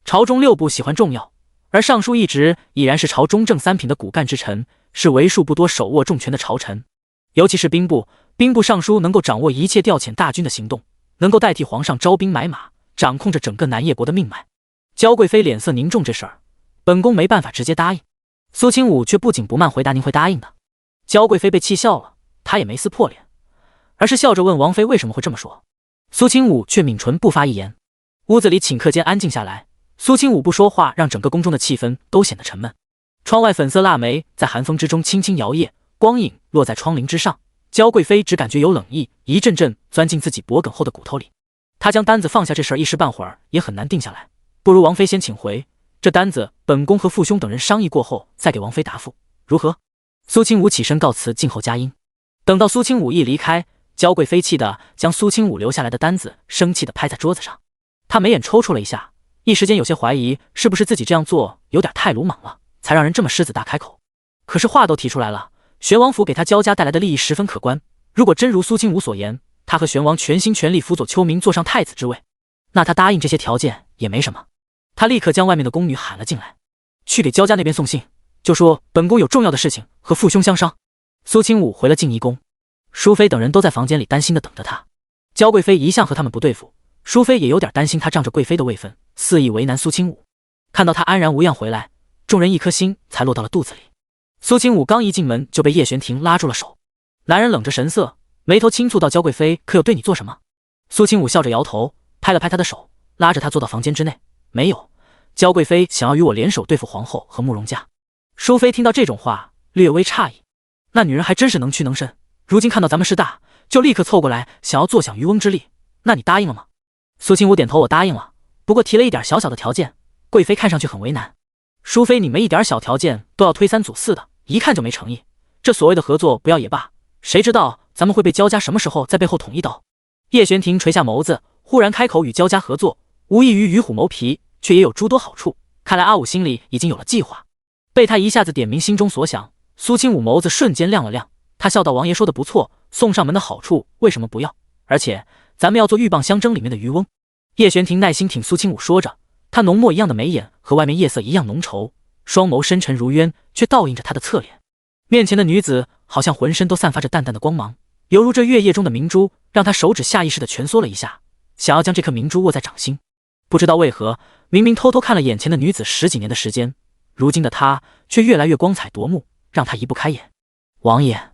朝中6部喜欢重要，而尚书一职已然是朝中正3品的骨干之臣，是为数不多手握重权的朝臣。尤其是兵部尚书能够掌握一切调遣大军的行动，能够代替皇上招兵买马，掌控着整个南叶国的命脉。焦贵妃脸色凝重，这事儿本宫没办法直接答应。苏清武却不紧不慢回答：“您会答应的。”焦贵妃被气笑了，她也没撕破脸，而是笑着问王妃为什么会这么说。苏清武却抿唇不发一言。屋子里顷刻间安静下来，苏清武不说话，让整个宫中的气氛都显得沉闷。窗外粉色腊梅在寒风之中轻轻摇曳，光影落在窗棂之上。焦贵妃只感觉有冷意一阵阵钻进自己脖梗后的骨头里。她将单子放下，这事儿一时半会儿也很难定下来，不如王妃先请回，这单子本宫和父兄等人商议过后再给王妃答复，如何？苏清武起身告辞，静候佳音。等到苏清武一离开，焦贵妃气的将苏清武留下来的单子生气的拍在桌子上。他眉眼抽搐了一下，一时间有些怀疑是不是自己这样做有点太鲁莽了，才让人这么狮子大开口。可是话都提出来了，玄王府给他焦家带来的利益十分可观，如果真如苏清武所言，他和玄王全心全力辅佐秋明坐上太子之位，那他答应这些条件也没什么。他立刻将外面的宫女喊了进来，去给焦家那边送信，就说本宫有重要的事情和父兄相商。苏清武回了静怡宫，淑妃等人都在房间里担心的等着他。焦贵妃一向和他们不对付，淑妃也有点担心他仗着贵妃的位分，肆意为难苏清武。看到他安然无恙回来，众人一颗心才落到了肚子里。苏清武刚一进门就被叶玄庭拉住了手，男人冷着神色，眉头轻蹙道：“焦贵妃可有对你做什么？”苏清武笑着摇头，拍了拍他的手，拉着他坐到房间之内。没有，焦贵妃想要与我联手对付皇后和慕容家。淑妃听到这种话，略微诧异，那女人还真是能屈能伸，如今看到咱们势大，就立刻凑过来想要坐享渔翁之利，那你答应了吗？苏清武点头，我答应了，不过提了一点小小的条件，贵妃看上去很为难。淑妃，你们一点小条件都要推三阻四的，一看就没诚意，这所谓的合作不要也罢，谁知道咱们会被焦家什么时候在背后捅一刀？叶玄庭垂下眸子，忽然开口与焦家合作，无异于与虎谋皮，却也有诸多好处。看来阿武心里已经有了计划。被他一下子点明心中所想，苏清武眸子瞬间亮了亮。他笑道：“王爷说的不错，送上门的好处为什么不要？而且咱们要做鹬蚌相争里面的渔翁。”叶玄庭耐心挺苏清武说着，他浓墨一样的眉眼和外面夜色一样浓稠，双眸深沉如渊，却倒映着他的侧脸。面前的女子好像浑身都散发着淡淡的光芒，犹如这月夜中的明珠，让他手指下意识地蜷缩了一下，想要将这颗明珠握在掌心。不知道为何，明明偷偷看了眼前的女子10几年的时间，如今的她却越来越光彩夺目，让他移不开眼。王爷，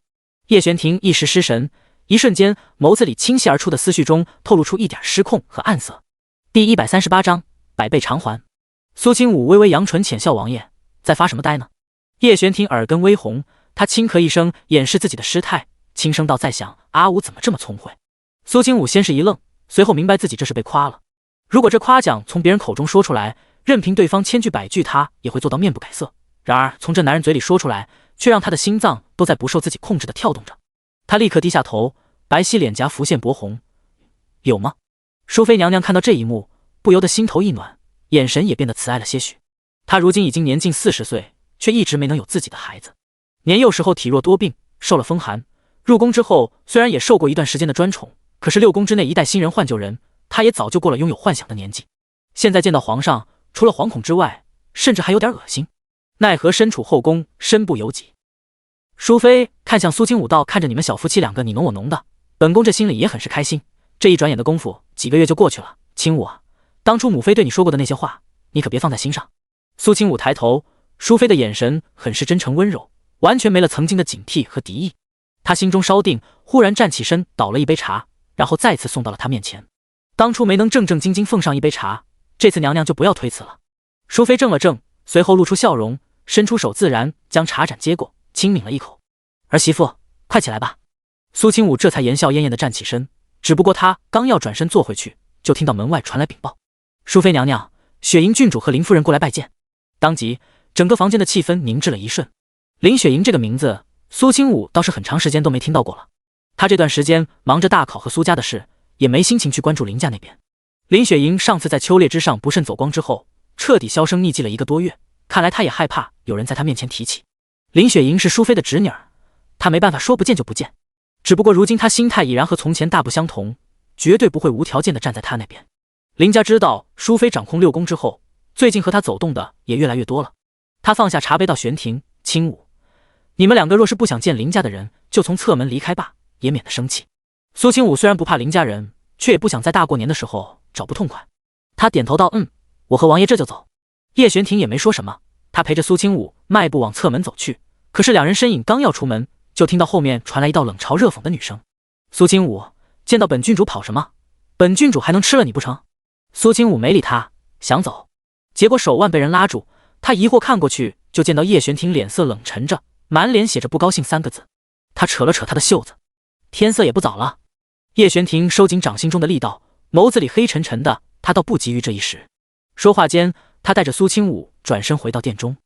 叶玄庭一时失神，一瞬间眸子里倾泻而出的思绪中透露出一点失控和暗色。第138章百倍偿还。苏清武微微扬唇浅笑：“王爷在发什么呆呢？”叶玄庭耳根微红，他轻咳一声，掩饰自己的失态，轻声道：“在想阿武怎么这么聪慧。”苏清武先是一愣，随后明白自己这是被夸了。如果这夸奖从别人口中说出来，任凭对方千句百句，他也会做到面不改色。然而从这男人嘴里说出来，却让他的心脏都在不受自己控制的跳动着。他立刻低下头，白皙脸颊浮现薄红。“有吗？”淑妃娘娘看到这一幕，不由得心头一暖，眼神也变得慈爱了些许。她如今已经年近40岁，却一直没能有自己的孩子。年幼时候体弱多病，受了风寒，入宫之后虽然也受过一段时间的专宠，可是6宫之内一代新人换旧人，她也早就过了拥有幻想的年纪。现在见到皇上，除了惶恐之外，甚至还有点恶心。奈何身处后宫，身不由己。淑妃看向苏清武道：“看着你们小夫妻两个你侬我侬的，本宫这心里也很是开心。这一转眼的功夫，几个月就过去了。清武啊，当初母妃对你说过的那些话，你可别放在心上。”苏清武抬头，淑妃的眼神很是真诚温柔，完全没了曾经的警惕和敌意。他心中稍定，忽然站起身，倒了一杯茶，然后再次送到了他面前。当初没能正正经经奉上一杯茶，这次娘娘就不要推辞了。淑妃怔了怔，随后露出笑容，伸出手自然将茶盏接过，轻抿了一口。“儿媳妇，快起来吧。”苏清武这才言笑晏晏地站起身，只不过他刚要转身坐回去，就听到门外传来禀报：“淑妃娘娘，雪莹郡主和林夫人过来拜见。”当即整个房间的气氛凝滞了一瞬。林雪莹这个名字，苏清武倒是很长时间都没听到过了。他这段时间忙着大考和苏家的事，也没心情去关注林家那边。林雪莹上次在秋猎之上不慎走光之后，彻底销声匿迹了1个多月，看来她也害怕有人在她面前提起。林雪莹是淑妃的侄女儿，她没办法说不见就不见。只不过如今她心态已然和从前大不相同，绝对不会无条件的站在她那边。林家知道淑妃掌控6宫之后，最近和她走动的也越来越多了。他放下茶杯到玄庭：“清武，你们两个若是不想见林家的人，就从侧门离开吧，也免得生气。”苏清武虽然不怕林家人，却也不想在大过年的时候找不痛快。他点头道：“我和王爷这就走。”叶玄庭也没说什么，他陪着苏清武迈步往侧门走去。可是两人身影刚要出门，就听到后面传来一道冷嘲热讽的女声：“苏清武，见到本郡主跑什么？本郡主还能吃了你不成？”苏清武没理他，想走，结果手腕被人拉住。他疑惑看过去，就见到叶玄庭脸色冷沉着，满脸写着不高兴3个字。他扯了扯他的袖子：“天色也不早了。”叶玄庭收紧掌心中的力道，眸子里黑沉沉的，他倒不急于这一时。说话间，他带着苏清武转身回到殿中。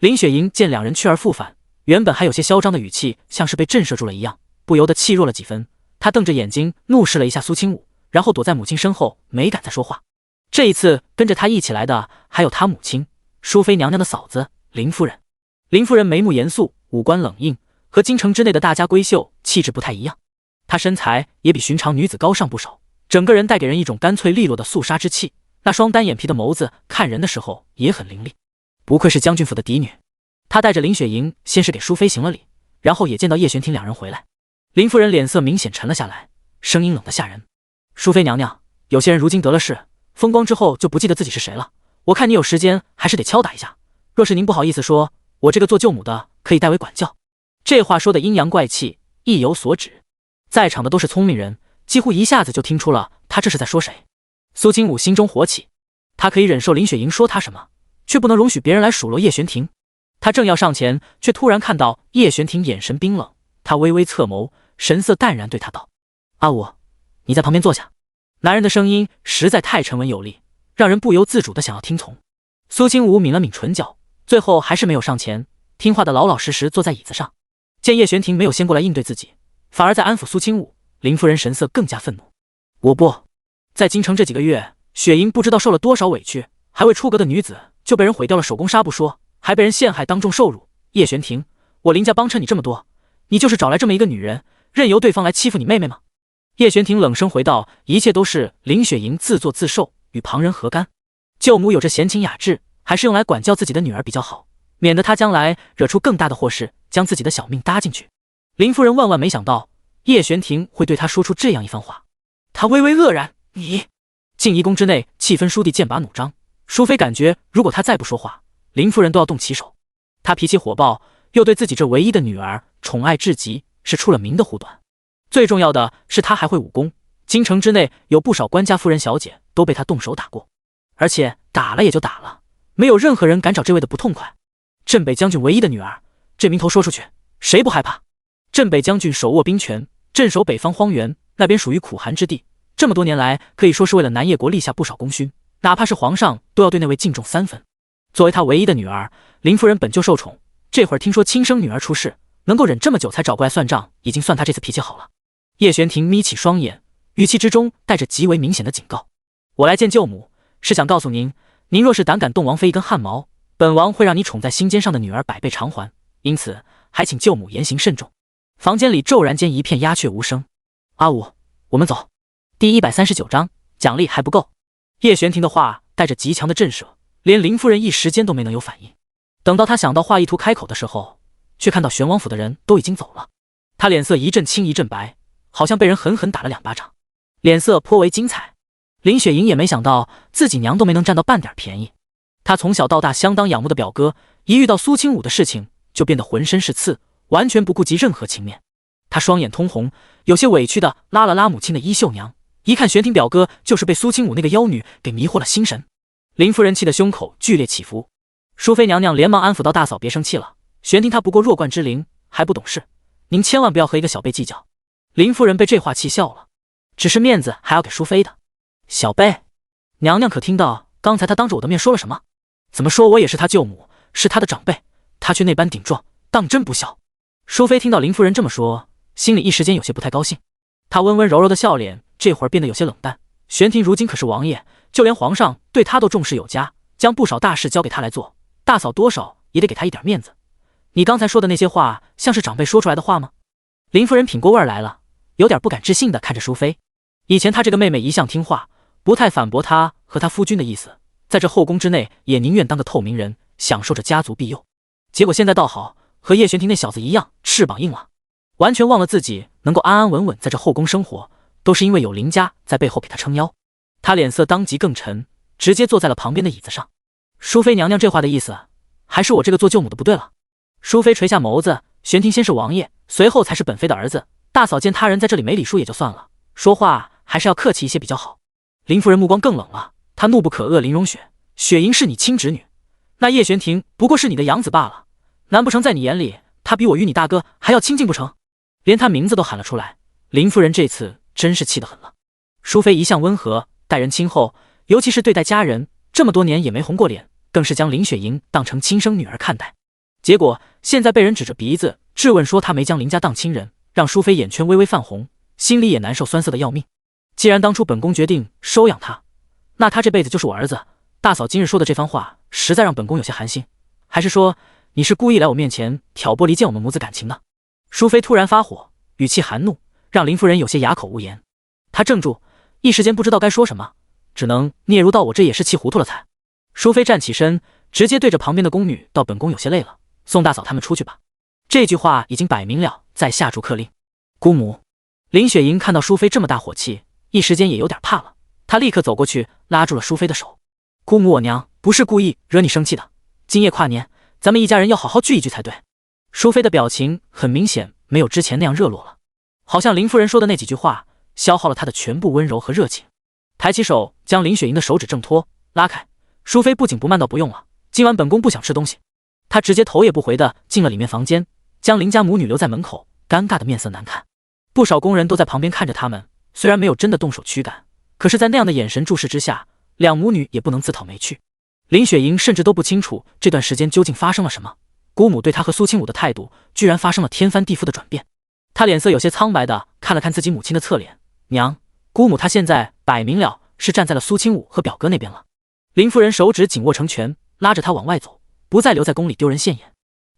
林雪莹见两人去而复返，原本还有些嚣张的语气像是被震慑住了一样，不由得气弱了几分。他瞪着眼睛怒视了一下苏清武，然后躲在母亲身后，没敢再说话。这一次跟着他一起来的还有他母亲淑妃娘娘的嫂子林夫人。林夫人眉目严肃，五官冷硬，和京城之内的大家闺秀气质不太一样。她身材也比寻常女子高上不少，整个人带给人一种干脆利落的肃杀之气。那双单眼皮的眸子看人的时候也很凌厉，不愧是将军府的嫡女。她带着林雪莹先是给淑妃行了礼，然后也见到叶玄庭两人回来。林夫人脸色明显沉了下来，声音冷得吓人：“淑妃娘娘，有些人如今得了势，风光之后就不记得自己是谁了。我看你有时间还是得敲打一下。若是您不好意思说，我这个做舅母的可以代为管教。”这话说的阴阳怪气，意有所指。在场的都是聪明人，几乎一下子就听出了他这是在说谁。苏清武心中火起，他可以忍受林雪莹说他什么，却不能容许别人来数落叶玄庭。他正要上前，却突然看到叶玄庭眼神冰冷，他微微侧眸，神色淡然对他道：“阿武，你在旁边坐下。”男人的声音实在太沉稳有力，让人不由自主的想要听从。苏清武抿了抿唇角，最后还是没有上前，听话的老老实实坐在椅子上。见叶玄庭没有先过来应对自己，反而在安抚苏清武，林夫人神色更加愤怒。我不在京城这几个月，雪莹不知道受了多少委屈，还未出阁的女子就被人毁掉了手工纱不说，还被人陷害当众受辱。叶玄庭，我林家帮衬你这么多，你就是找来这么一个女人，任由对方来欺负你妹妹吗？叶玄庭冷声回道：“一切都是林雪莹自作自受，与旁人何干？舅母有着闲情雅致，还是用来管教自己的女儿比较好，免得她将来惹出更大的祸事，将自己的小命搭进去。”林夫人万万没想到叶玄庭会对她说出这样一番话，她微微愕然：“你……”静怡宫之内气氛倏地剑拔弩张，淑妃感觉如果她再不说话，林夫人都要动起手。她脾气火爆，又对自己这唯一的女儿宠爱至极，是出了名的护短。最重要的是她还会武功，京城之内有不少官家夫人小姐都被她动手打过，而且打了也就打了，没有任何人敢找这位的不痛快。镇北将军唯一的女儿，这名头说出去谁不害怕？镇北将军手握兵权，镇守北方荒原，那边属于苦寒之地，这么多年来可以说是为了南叶国立下不少功勋，哪怕是皇上都要对那位敬重3分。作为他唯一的女儿，林夫人本就受宠，这会儿听说亲生女儿出事，能够忍这么久才找过来算账，已经算他这次脾气好了。叶玄庭眯起双眼，语气之中带着极为明显的警告：“我来见舅母，是想告诉您，您若是胆敢动王妃一根汗毛，本王会让你宠在心尖上的女儿百倍偿还，因此还请舅母言行慎重。”房间里骤然间一片鸦雀无声。阿武，我们走。第139章，奖励还不够。叶玄庭的话带着极强的震慑，连林夫人一时间都没能有反应。等到他想到话意图开口的时候，却看到玄王府的人都已经走了。他脸色一阵青一阵白，好像被人狠狠打了2巴掌，脸色颇为精彩。林雪莹也没想到自己娘都没能占到半点便宜。她从小到大相当仰慕的表哥，一遇到苏清武的事情就变得浑身是刺，完全不顾及任何情面。她双眼通红，有些委屈的拉了拉母亲的衣袖娘，一看玄庭表哥就是被苏清武那个妖女给迷惑了心神。林夫人气得胸口剧烈起伏，淑妃娘娘连忙安抚道：“大嫂别生气了，玄庭她不过弱冠之龄，还不懂事，您千万不要和一个小辈计较。”林夫人被这话气笑了，只是面子还要给淑妃的。小辈，娘娘可听到刚才她当着我的面说了什么？怎么说我也是她舅母，是她的长辈，她却那般顶撞，当真不孝。淑妃听到林夫人这么说，心里一时间有些不太高兴。她温温柔柔的笑脸这会儿变得有些冷淡。玄庭如今可是王爷，就连皇上对他都重视有加，将不少大事交给他来做，大嫂多少也得给他一点面子。你刚才说的那些话，像是长辈说出来的话吗？林夫人品过味儿来了，有点不敢置信的看着淑妃。以前她这个妹妹一向听话，不太反驳她和她夫君的意思，在这后宫之内也宁愿当个透明人，享受着家族庇佑。结果现在倒好，和叶玄庭那小子一样，翅膀硬了，完全忘了自己能够安安稳稳在这后宫生活，都是因为有林家在背后给她撑腰。她脸色当即更沉，直接坐在了旁边的椅子上。淑妃娘娘这话的意思，还是我这个做舅母的不对了。淑妃垂下眸子，玄庭先是王爷，随后才是本妃的儿子，大嫂见他人在这里没礼数也就算了，说话还是要客气一些比较好。林夫人目光更冷了，她怒不可遏：“林荣雪，雪莹是你亲侄女，那叶玄庭不过是你的养子罢了，难不成在你眼里他比我与你大哥还要亲近不成？”连他名字都喊了出来。林夫人这次真是气得很了。淑妃一向温和，待人亲厚，尤其是对待家人，这么多年也没红过脸，更是将林雪莹当成亲生女儿看待。结果现在被人指着鼻子质问说她没将林家当亲人，让淑妃眼圈微微泛红，心里也难受酸涩的要命。既然当初本宫决定收养她，那他这辈子就是我儿子。大嫂今日说的这番话，实在让本宫有些寒心。还是说你是故意来我面前挑拨离间我们母子感情的？淑妃突然发火，语气含怒，让林夫人有些哑口无言。她怔住，一时间不知道该说什么，只能嗫嚅道：“我这也是气糊涂了才。”淑妃站起身，直接对着旁边的宫女道：“本宫有些累了，送大嫂他们出去吧。”这句话已经摆明了在下逐客令。姑母，林雪莹看到淑妃这么大火气，一时间也有点怕了。她立刻走过去，拉住了淑妃的手：“姑母，我娘不是故意惹你生气的。今夜跨年，咱们一家人要好好聚一聚才对。”淑妃的表情很明显没有之前那样热络了，好像林夫人说的那几句话消耗了她的全部温柔和热情。抬起手将林雪莹的手指挣脱，拉开。淑妃不紧不慢道：“不用了，今晚本宫不想吃东西。”她直接头也不回的进了里面房间，将林家母女留在门口，尴尬的面色难看。不少宫人都在旁边看着他们，虽然没有真的动手驱赶，可是在那样的眼神注视之下，两母女也不能自讨没趣。林雪莹甚至都不清楚这段时间究竟发生了什么，姑母对她和苏清武的态度居然发生了天翻地覆的转变。她脸色有些苍白的看了看自己母亲的侧脸，娘，姑母她现在摆明了是站在了苏清武和表哥那边了。林夫人手指紧握成拳，拉着她往外走，不再留在宫里丢人现眼。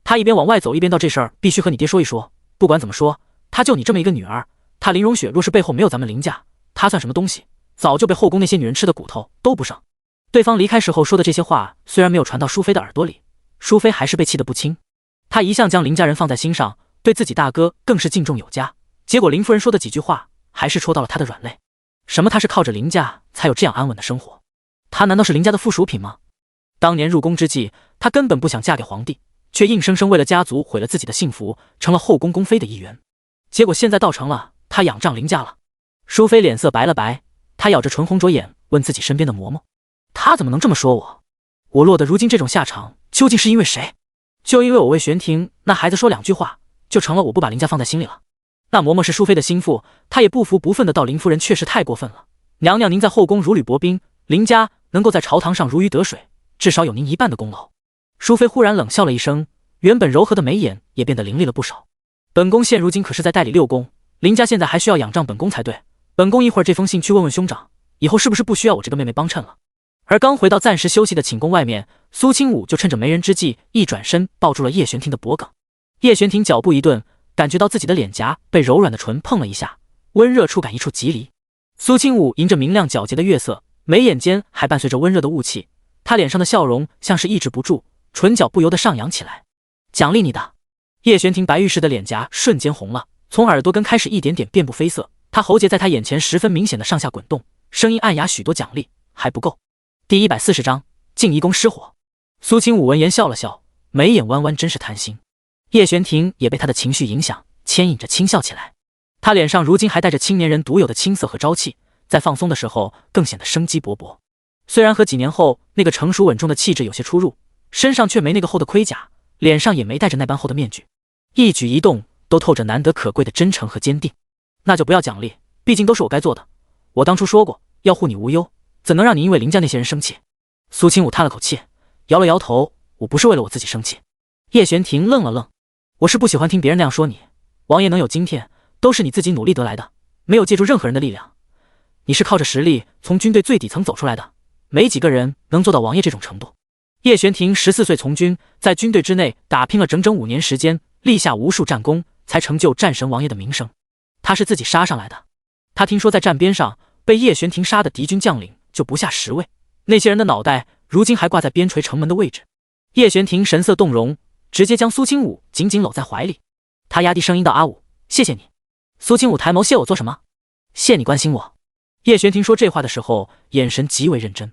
她一边往外走一边道：“这事儿必须和你爹说一说，不管怎么说，她就你这么一个女儿，她林荣雪若是背后没有咱们林家，她算什么东西？早就被后宫那些女人吃的骨头都不剩。”对方离开时候说的这些话，虽然没有传到淑妃的耳朵里，淑妃还是被气得不轻。她一向将林家人放在心上，对自己大哥更是敬重有加，结果林夫人说的几句话，还是戳到了她的软肋。什么她是靠着林家才有这样安稳的生活？她难道是林家的附属品吗？当年入宫之际，她根本不想嫁给皇帝，却硬生生为了家族毁了自己的幸福，成了后宫宫妃的一员。结果现在倒成了她仰仗林家了。淑妃脸色白了白，她咬着唇红着眼问自己身边的嬷嬷，她怎么能这么说我？我落得如今这种下场，究竟是因为谁？就因为我为玄庭那孩子说两句话，就成了我不把林家放在心里了。那嬷嬷是淑妃的心腹，她也不服不忿的道：“林夫人确实太过分了，娘娘您在后宫如履薄冰，林家能够在朝堂上如鱼得水，至少有您一半的功劳。”淑妃忽然冷笑了一声，原本柔和的眉眼也变得凌厉了不少。本宫现如今可是在代理6宫，林家现在还需要仰仗本宫才对。本宫一会儿这封信去问问兄长，以后是不是不需要我这个妹妹帮衬了。而刚回到暂时休息的寝宫外面，苏清武就趁着没人之际，一转身抱住了叶玄庭的脖颈。叶玄庭脚步一顿，感觉到自己的脸颊被柔软的唇碰了一下，温热触感一触即离。苏清武迎着明亮皎洁的月色，眉眼间还伴随着温热的雾气，他脸上的笑容像是抑制不住，唇角不由得上扬起来。奖励你的。叶玄庭白玉似的脸颊瞬间红了，从耳朵根开始一点点遍布绯色，他喉结在他眼前十分明显的上下滚动，声音暗哑许多。奖励还不够。第140章静怡宫失火。苏清武闻言笑了笑，眉眼弯弯，真是贪心。叶玄庭也被他的情绪影响，牵引着轻笑起来。他脸上如今还带着青年人独有的青涩和朝气，在放松的时候更显得生机勃勃。虽然和几年后那个成熟稳重的气质有些出入，身上却没那个厚的盔甲，脸上也没戴着那般厚的面具，一举一动都透着难得可贵的真诚和坚定。那就不要奖励，毕竟都是我该做的。我当初说过要护你无忧，怎能让你因为林家那些人生气？苏清武叹了口气，摇了摇头，我不是为了我自己生气。叶玄庭愣了愣，我是不喜欢听别人那样说你，王爷能有今天，都是你自己努力得来的，没有借助任何人的力量。你是靠着实力从军队最底层走出来的，没几个人能做到王爷这种程度。叶玄庭14岁从军，在军队之内打拼了整整5年时间，立下无数战功，才成就战神王爷的名声。他是自己杀上来的。他听说在战边上被叶玄庭杀的敌军将领就不下10位，那些人的脑袋如今还挂在边陲城门的位置。叶玄庭神色动容，直接将苏清武紧紧搂在怀里。他压低声音道：“阿武，谢谢你。”苏清武抬眸：“谢我做什么？”“谢你关心我。”叶玄庭说这话的时候眼神极为认真，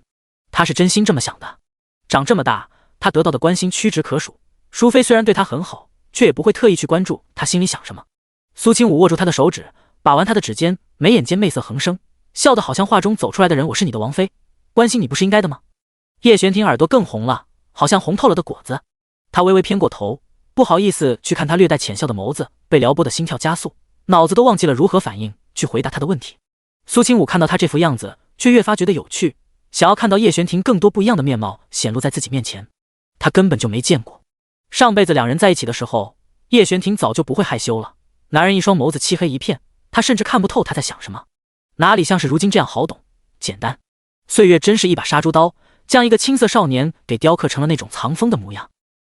他是真心这么想的。长这么大，他得到的关心屈指可数。淑妃虽然对他很好，却也不会特意去关注他心里想什么。苏清武握住他的手指，把玩他的指尖，眉眼间媚色横生，笑得好像画中走出来的人。“我是你的王妃，关心你不是应该的吗？”叶玄庭耳朵更红了，好像红透了的果子。他微微偏过头，不好意思去看他略带浅笑的眸子，被撩拨的心跳加速，脑子都忘记了如何反应去回答他的问题。苏清武看到他这副样子，却越发觉得有趣，想要看到叶玄庭更多不一样的面貌显露在自己面前。他根本就没见过，上辈子两人在一起的时候，叶玄庭早就不会害羞了。男人一双眸子漆黑一片，他甚至看不透他在想什么，哪里像是如今这样好懂简单。岁月真是一把杀猪刀，将一个青涩少年给雕刻成了那种藏锋的模样。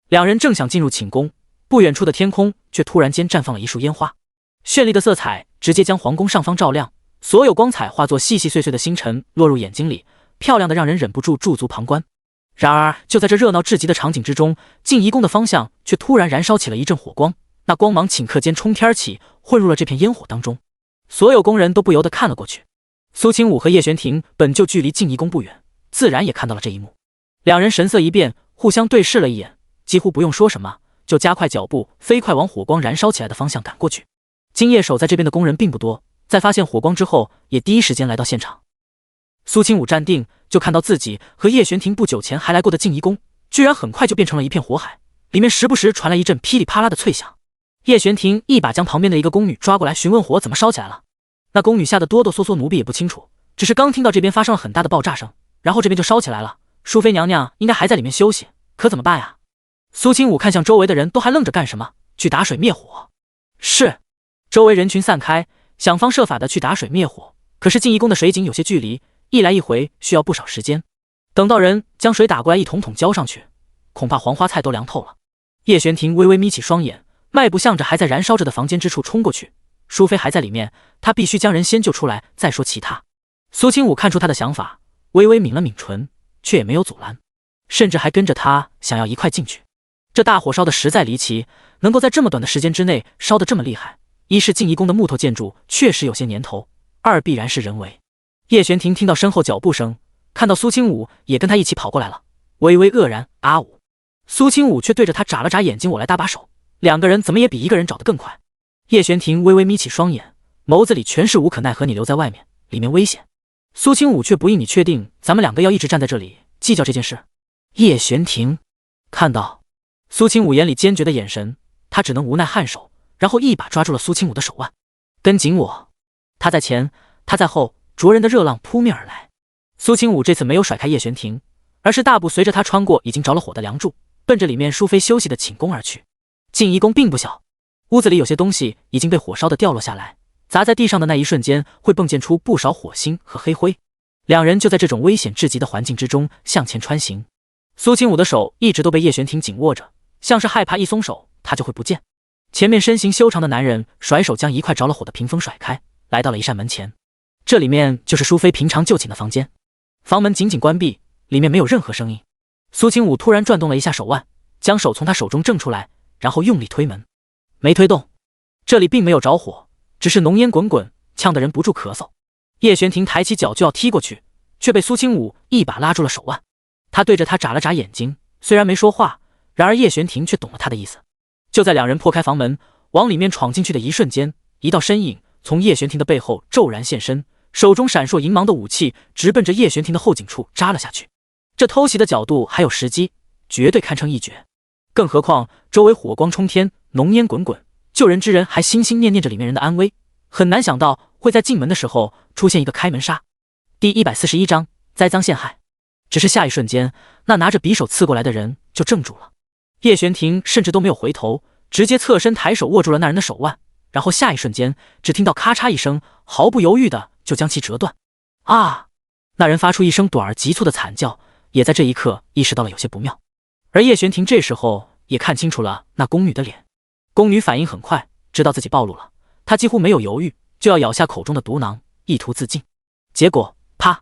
两人正想进入寝宫，不远处的天空却突然间绽放了一束烟花，绚丽的色彩直接将皇宫上方照亮，所有光彩化作细细碎碎的星辰落入眼睛里，漂亮的让人忍不住驻足旁观。然而就在这热闹至极的场景之中，静怡宫的方向却突然燃烧起了一阵火光，那光芒顷刻间冲天起，混入了这片烟火当中。所有宫人都不由得看了过去。苏清武和叶玄庭本就距离静怡宫不远，自然也看到了这一幕。两人神色一变，互相对视了一眼，几乎不用说什么，就加快脚步，飞快往火光燃烧起来的方向赶过去。金叶守在这边的宫人并不多，在发现火光之后，也第一时间来到现场。苏清武站定，就看到自己和叶玄庭不久前还来过的静怡宫，居然很快就变成了一片火海，里面时不时传来一阵噼里啪啦的脆响。叶玄庭一把将旁边的一个宫女抓过来，询问火怎么烧起来了。那宫女吓得哆哆嗦嗦，奴婢也不清楚，只是刚听到这边发生了很大的爆炸声，然后这边就烧起来了。淑妃娘娘应该还在里面休息，可怎么办呀？苏清武看向周围的人，都还愣着干什么？去打水灭火。是。周围人群散开，想方设法的去打水灭火，可是静怡宫的水井有些距离，一来一回需要不少时间。等到人将水打过来，一桶桶浇上去，恐怕黄花菜都凉透了。叶玄庭微微眯起双眼，迈步向着还在燃烧着的房间之处冲过去。淑妃还在里面，他必须将人先救出来，再说其他。苏清武看出他的想法，微微抿了抿唇，却也没有阻拦，甚至还跟着他想要一块进去。这大火烧的实在离奇，能够在这么短的时间之内烧得这么厉害，一是静怡宫的木头建筑确实有些年头，二必然是人为。叶玄庭听到身后脚步声，看到苏清武也跟他一起跑过来了，微微愕然，阿武。苏清武却对着他眨了眨眼睛，我来搭把手。两个人怎么也比一个人找得更快。叶玄庭微微眯起双眼，眸子里全是无可奈何，你留在外面，里面危险。苏清武却不应，你确定咱们两个要一直站在这里计较这件事？叶玄庭看到苏清武眼里坚决的眼神，他只能无奈颔首，然后一把抓住了苏清武的手腕，跟紧我。他在前，他在后，灼人的热浪扑面而来。苏清武这次没有甩开叶玄庭，而是大步随着他穿过已经着了火的梁柱，奔着里面淑妃休息的寝宫而去。静怡宫并不小，屋子里有些东西已经被火烧的掉落下来，砸在地上的那一瞬间会迸溅出不少火星和黑灰。两人就在这种危险至极的环境之中向前穿行。苏清武的手一直都被叶玄庭紧握着，像是害怕一松手他就会不见。前面身形修长的男人甩手将一块着了火的屏风甩开，来到了一扇门前。这里面就是淑妃平常就寝的房间，房门紧紧关闭，里面没有任何声音。苏清武突然转动了一下手腕，将手从他手中挣出来，然后用力推门，没推动。这里并没有着火，只是浓烟滚滚，呛得人不住咳嗽。叶玄庭抬起脚就要踢过去，却被苏清武一把拉住了手腕。他对着他眨了眨眼睛，虽然没说话，然而叶玄庭却懂了他的意思。就在两人破开房门往里面闯进去的一瞬间，一道身影从叶玄庭的背后骤然现身，手中闪烁银芒的武器直奔着叶玄庭的后颈处扎了下去。这偷袭的角度还有时机，绝对堪称一绝。更何况周围火光冲天，浓烟滚滚，救人之人还心心念念着里面人的安危，很难想到会在进门的时候出现一个开门杀。第141章栽赃陷害。只是下一瞬间，那拿着匕首刺过来的人就怔住了。叶玄庭甚至都没有回头，直接侧身抬手握住了那人的手腕，然后下一瞬间只听到咔嚓一声，毫不犹豫的就将其折断。啊！那人发出一声短而急促的惨叫，也在这一刻意识到了有些不妙。而叶玄庭这时候也看清楚了那宫女的脸。宫女反应很快，知道自己暴露了，她几乎没有犹豫，就要咬下口中的毒囊，意图自尽。结果啪，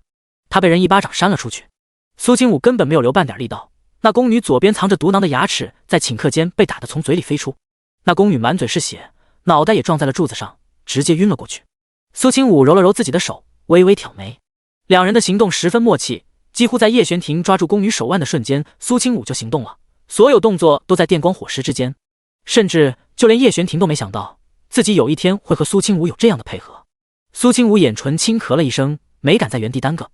她被人一巴掌扇了出去。苏清武根本没有留半点力道，那宫女左边藏着毒囊的牙齿在顷刻间被打得从嘴里飞出，那宫女满嘴是血，脑袋也撞在了柱子上，直接晕了过去。苏清武揉了揉自己的手，微微挑眉。两人的行动十分默契，几乎在叶玄庭抓住宫女手腕的瞬间，苏清武就行动了，所有动作都在电光火石之间，甚至就连叶玄庭都没想到自己有一天会和苏清武有这样的配合。苏清武眼唇轻咳了一声，没敢在原地耽搁，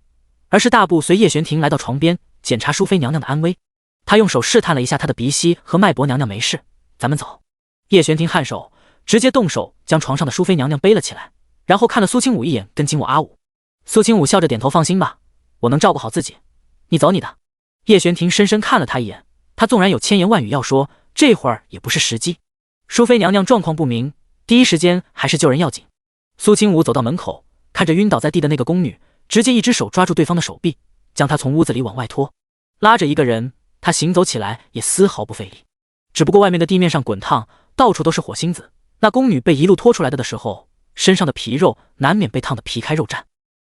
而是大步随叶玄庭来到床边，检查淑妃娘娘的安危。他用手试探了一下她的鼻息和脉搏，娘娘没事，咱们走。叶玄庭颔首，直接动手将床上的淑妃娘娘背了起来，然后看了苏清武一眼，跟紧我阿武。苏清武笑着点头，放心吧，我能照顾好自己，你走你的。叶玄庭深深看了他一眼，他纵然有千言万语要说，这会儿也不是时机。淑妃娘娘状况不明，第一时间还是救人要紧。苏清武走到门口，看着晕倒在地的那个宫女，直接一只手抓住对方的手臂，将他从屋子里往外拖。拉着一个人，他行走起来也丝毫不费力。只不过外面的地面上滚烫，到处都是火星子。那宫女被一路拖出来的时候，身上的皮肉难免被烫得皮开肉绽。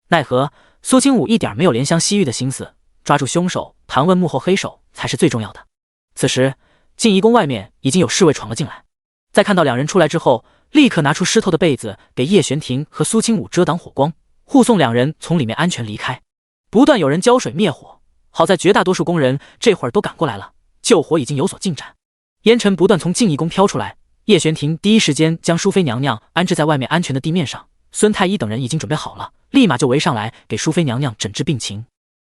奈何苏清武一点没有怜香惜玉的心思，抓住凶手，盘问幕后黑手才是最重要的。此时静怡宫外面已经有侍卫闯了进来，在看到两人出来之后，立刻拿出湿透的被子给叶玄庭和苏清武遮挡火光，护送两人从里面安全离开。不断有人浇水灭火，好在绝大多数工人这会儿都赶过来了，救火已经有所进展。烟尘不断从静怡宫飘出来，叶玄庭第一时间将淑妃娘娘安置在外面安全的地面上，孙太医等人已经准备好了，立马就围上来给淑妃娘娘诊治病情。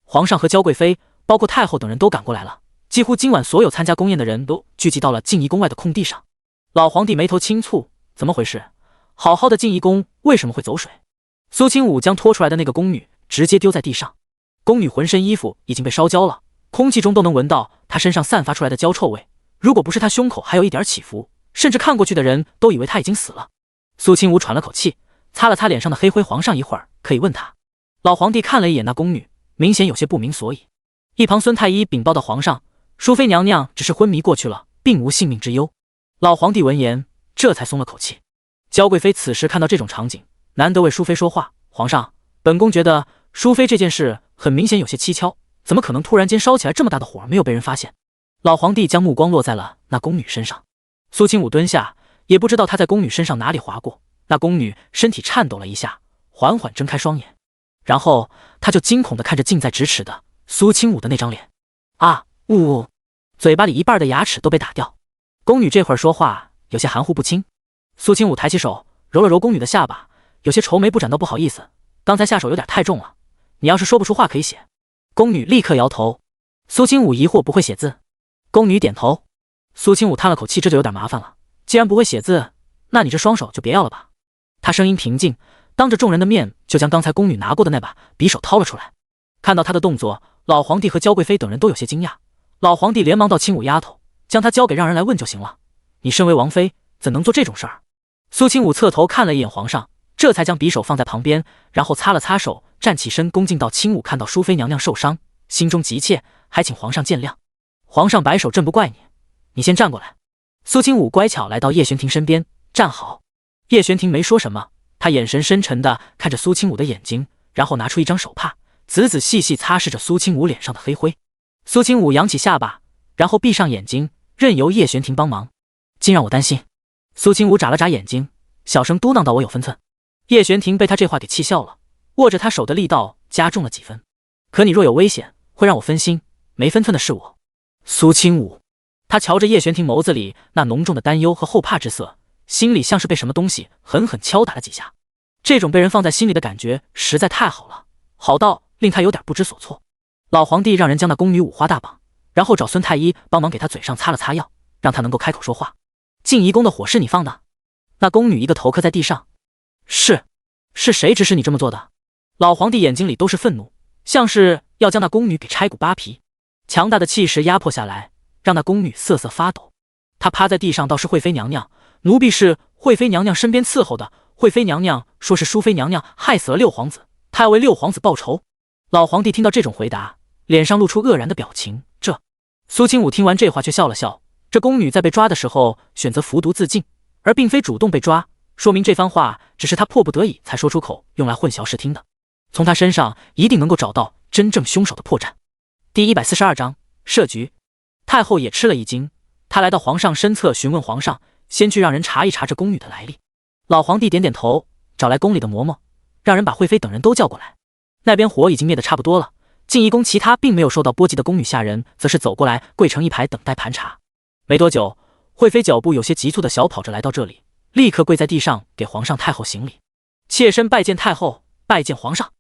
皇上和娇贵妃，包括太后等人都赶过来了，几乎今晚所有参加宫宴的人都聚集到了静怡宫外的空地上。老皇帝眉头轻蹙，怎么回事？好好的静怡宫为什么会走水？苏清武将拖出来的那个宫女直接丢在地上，宫女浑身衣服已经被烧焦了，空气中都能闻到她身上散发出来的焦臭味。如果不是她胸口还有一点起伏，甚至看过去的人都以为她已经死了。苏清武喘了口气，擦了擦脸上的黑灰。皇上一会儿可以问他。老皇帝看了一眼那宫女，明显有些不明所以。一旁孙太医禀报到皇上，淑妃娘娘只是昏迷过去了，并无性命之忧。老皇帝闻言这才松了口气。娇贵妃此时看到这种场景，难得为淑妃说话。皇上，本宫觉得淑妃这件事很明显有些蹊跷，怎么可能突然间烧起来这么大的火没有被人发现？老皇帝将目光落在了那宫女身上。苏清武蹲下，也不知道他在宫女身上哪里划过，那宫女身体颤抖了一下，缓缓睁开双眼，然后他就惊恐地看着近在咫尺的苏清武的那张脸。啊呜，嘴巴里一半的牙齿都被打掉。宫女这会儿说话有些含糊不清。苏清武抬起手揉了揉宫女的下巴，有些愁眉不展道不好意思，刚才下手有点太重了，你要是说不出话可以写。宫女立刻摇头。苏清武疑惑不会写字。宫女点头。苏清武叹了口气，这就有点麻烦了，既然不会写字，那你这双手就别要了吧。他声音平静，当着众人的面就将刚才宫女拿过的那把匕首掏了出来。看到他的动作，老皇帝和娇贵妃等人都有些惊讶。老皇帝连忙道：清武丫头，将他交给让人来问就行了，你身为王妃怎能做这种事儿？苏清武侧头看了一眼皇上，这才将匕首放在旁边，然后擦了擦手，站起身恭敬道：清武看到淑妃娘娘受伤，心中急切，还请皇上见谅。皇上摆手，朕不怪你，你先站过来。苏清武乖巧来到叶玄庭身边，站好。叶玄庭没说什么，他眼神深沉地看着苏清武的眼睛，然后拿出一张手帕，仔仔细细擦拭着苏清武脸上的黑灰。苏清武扬起下巴，然后闭上眼睛，任由叶玄庭帮忙。竟让我担心。苏清武眨了眨眼睛，小声嘟囔道：我有分寸。叶玄庭被他这话给气笑了，握着他手的力道加重了几分。可你若有危险，会让我分心，没分寸的是我。苏清武，他瞧着叶玄庭眸子里那浓重的担忧和后怕之色，心里像是被什么东西狠狠敲打了几下。这种被人放在心里的感觉实在太好了，好到令他有点不知所措。老皇帝让人将那宫女五花大绑，然后找孙太医帮忙给她嘴上擦了擦药，让她能够开口说话。静怡宫的火是你放的？那宫女一个头磕在地上。是谁指使你这么做的？老皇帝眼睛里都是愤怒，像是要将那宫女给拆骨扒皮。强大的气势压迫下来，让那宫女瑟瑟发抖。她趴在地上道：是惠妃娘娘，奴婢是惠妃娘娘身边伺候的。惠妃娘娘说是淑妃娘娘害死了六皇子，她要为六皇子报仇。老皇帝听到这种回答，脸上露出愕然的表情。苏清武听完这话却笑了笑，这宫女在被抓的时候选择服毒自尽，而并非主动被抓，说明这番话只是她迫不得已才说出口，用来混淆视听的。从她身上一定能够找到真正凶手的破绽。第142章设局。太后也吃了一惊，她来到皇上身侧询问皇上，先去让人查一查这宫女的来历。老皇帝点点头，找来宫里的嬷嬷，让人把惠妃等人都叫过来。那边火已经灭得差不多了，静怡宫其他并没有受到波及的宫女下人则是走过来跪成一排等待盘查。没多久，惠妃脚步有些急促地小跑着来到这里，立刻跪在地上给皇上太后行礼，妾身拜见太后，拜见皇上。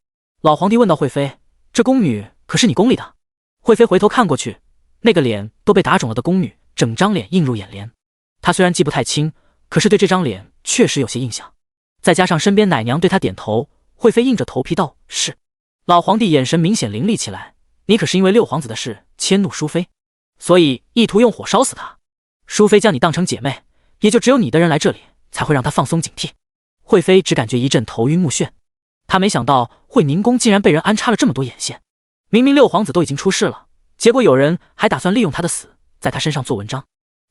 老皇帝问道：惠妃，这宫女可是你宫里的？惠妃回头看过去，那个脸都被打肿了的宫女整张脸映入眼帘。她虽然记不太清，可是对这张脸确实有些印象，再加上身边奶娘对她点头，惠妃硬着头皮道：是。老皇帝眼神明显凌厉起来，你可是因为六皇子的事迁怒淑妃，所以意图用火烧死她。淑妃将你当成姐妹，也就只有你的人来这里才会让她放松警惕。惠妃只感觉一阵头晕目眩，她没想到惠宁宫竟然被人安插了这么多眼线。明明六皇子都已经出事了，结果有人还打算利用他的死，在他身上做文章。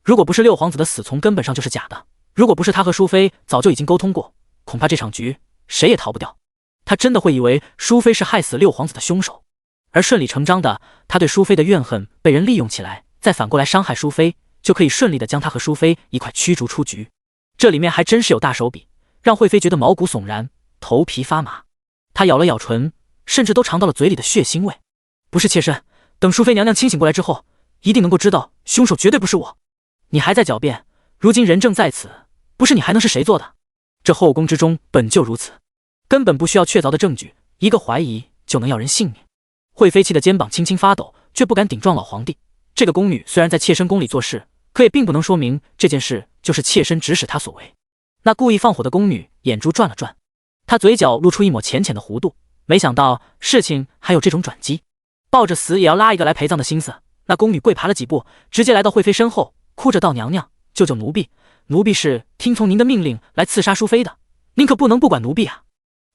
如果不是六皇子的死从根本上就是假的，如果不是他和淑妃早就已经沟通过，恐怕这场局谁也逃不掉。他真的会以为淑妃是害死六皇子的凶手，而顺理成章的，他对淑妃的怨恨被人利用起来，再反过来伤害淑妃，就可以顺利的将他和淑妃一块驱逐出局。这里面还真是有大手笔，让惠妃觉得毛骨悚然，头皮发麻。她咬了咬唇，甚至都尝到了嘴里的血腥味。不是妾身，等淑妃娘娘清醒过来之后，一定能够知道凶手绝对不是我。你还在狡辩，如今人证在此，不是你还能是谁做的？这后宫之中本就如此，根本不需要确凿的证据，一个怀疑就能要人性命。惠妃气的肩膀轻轻发抖，却不敢顶撞老皇帝。这个宫女虽然在妾身宫里做事，可也并不能说明这件事就是妾身指使她所为。那故意放火的宫女眼珠转了转，她嘴角露出一抹浅浅的弧度，没想到事情还有这种转机。抱着死也要拉一个来陪葬的心思，那宫女跪爬了几步，直接来到惠妃身后，哭着道：“娘娘，救救奴婢！奴婢是听从您的命令来刺杀淑妃的，您可不能不管奴婢啊！”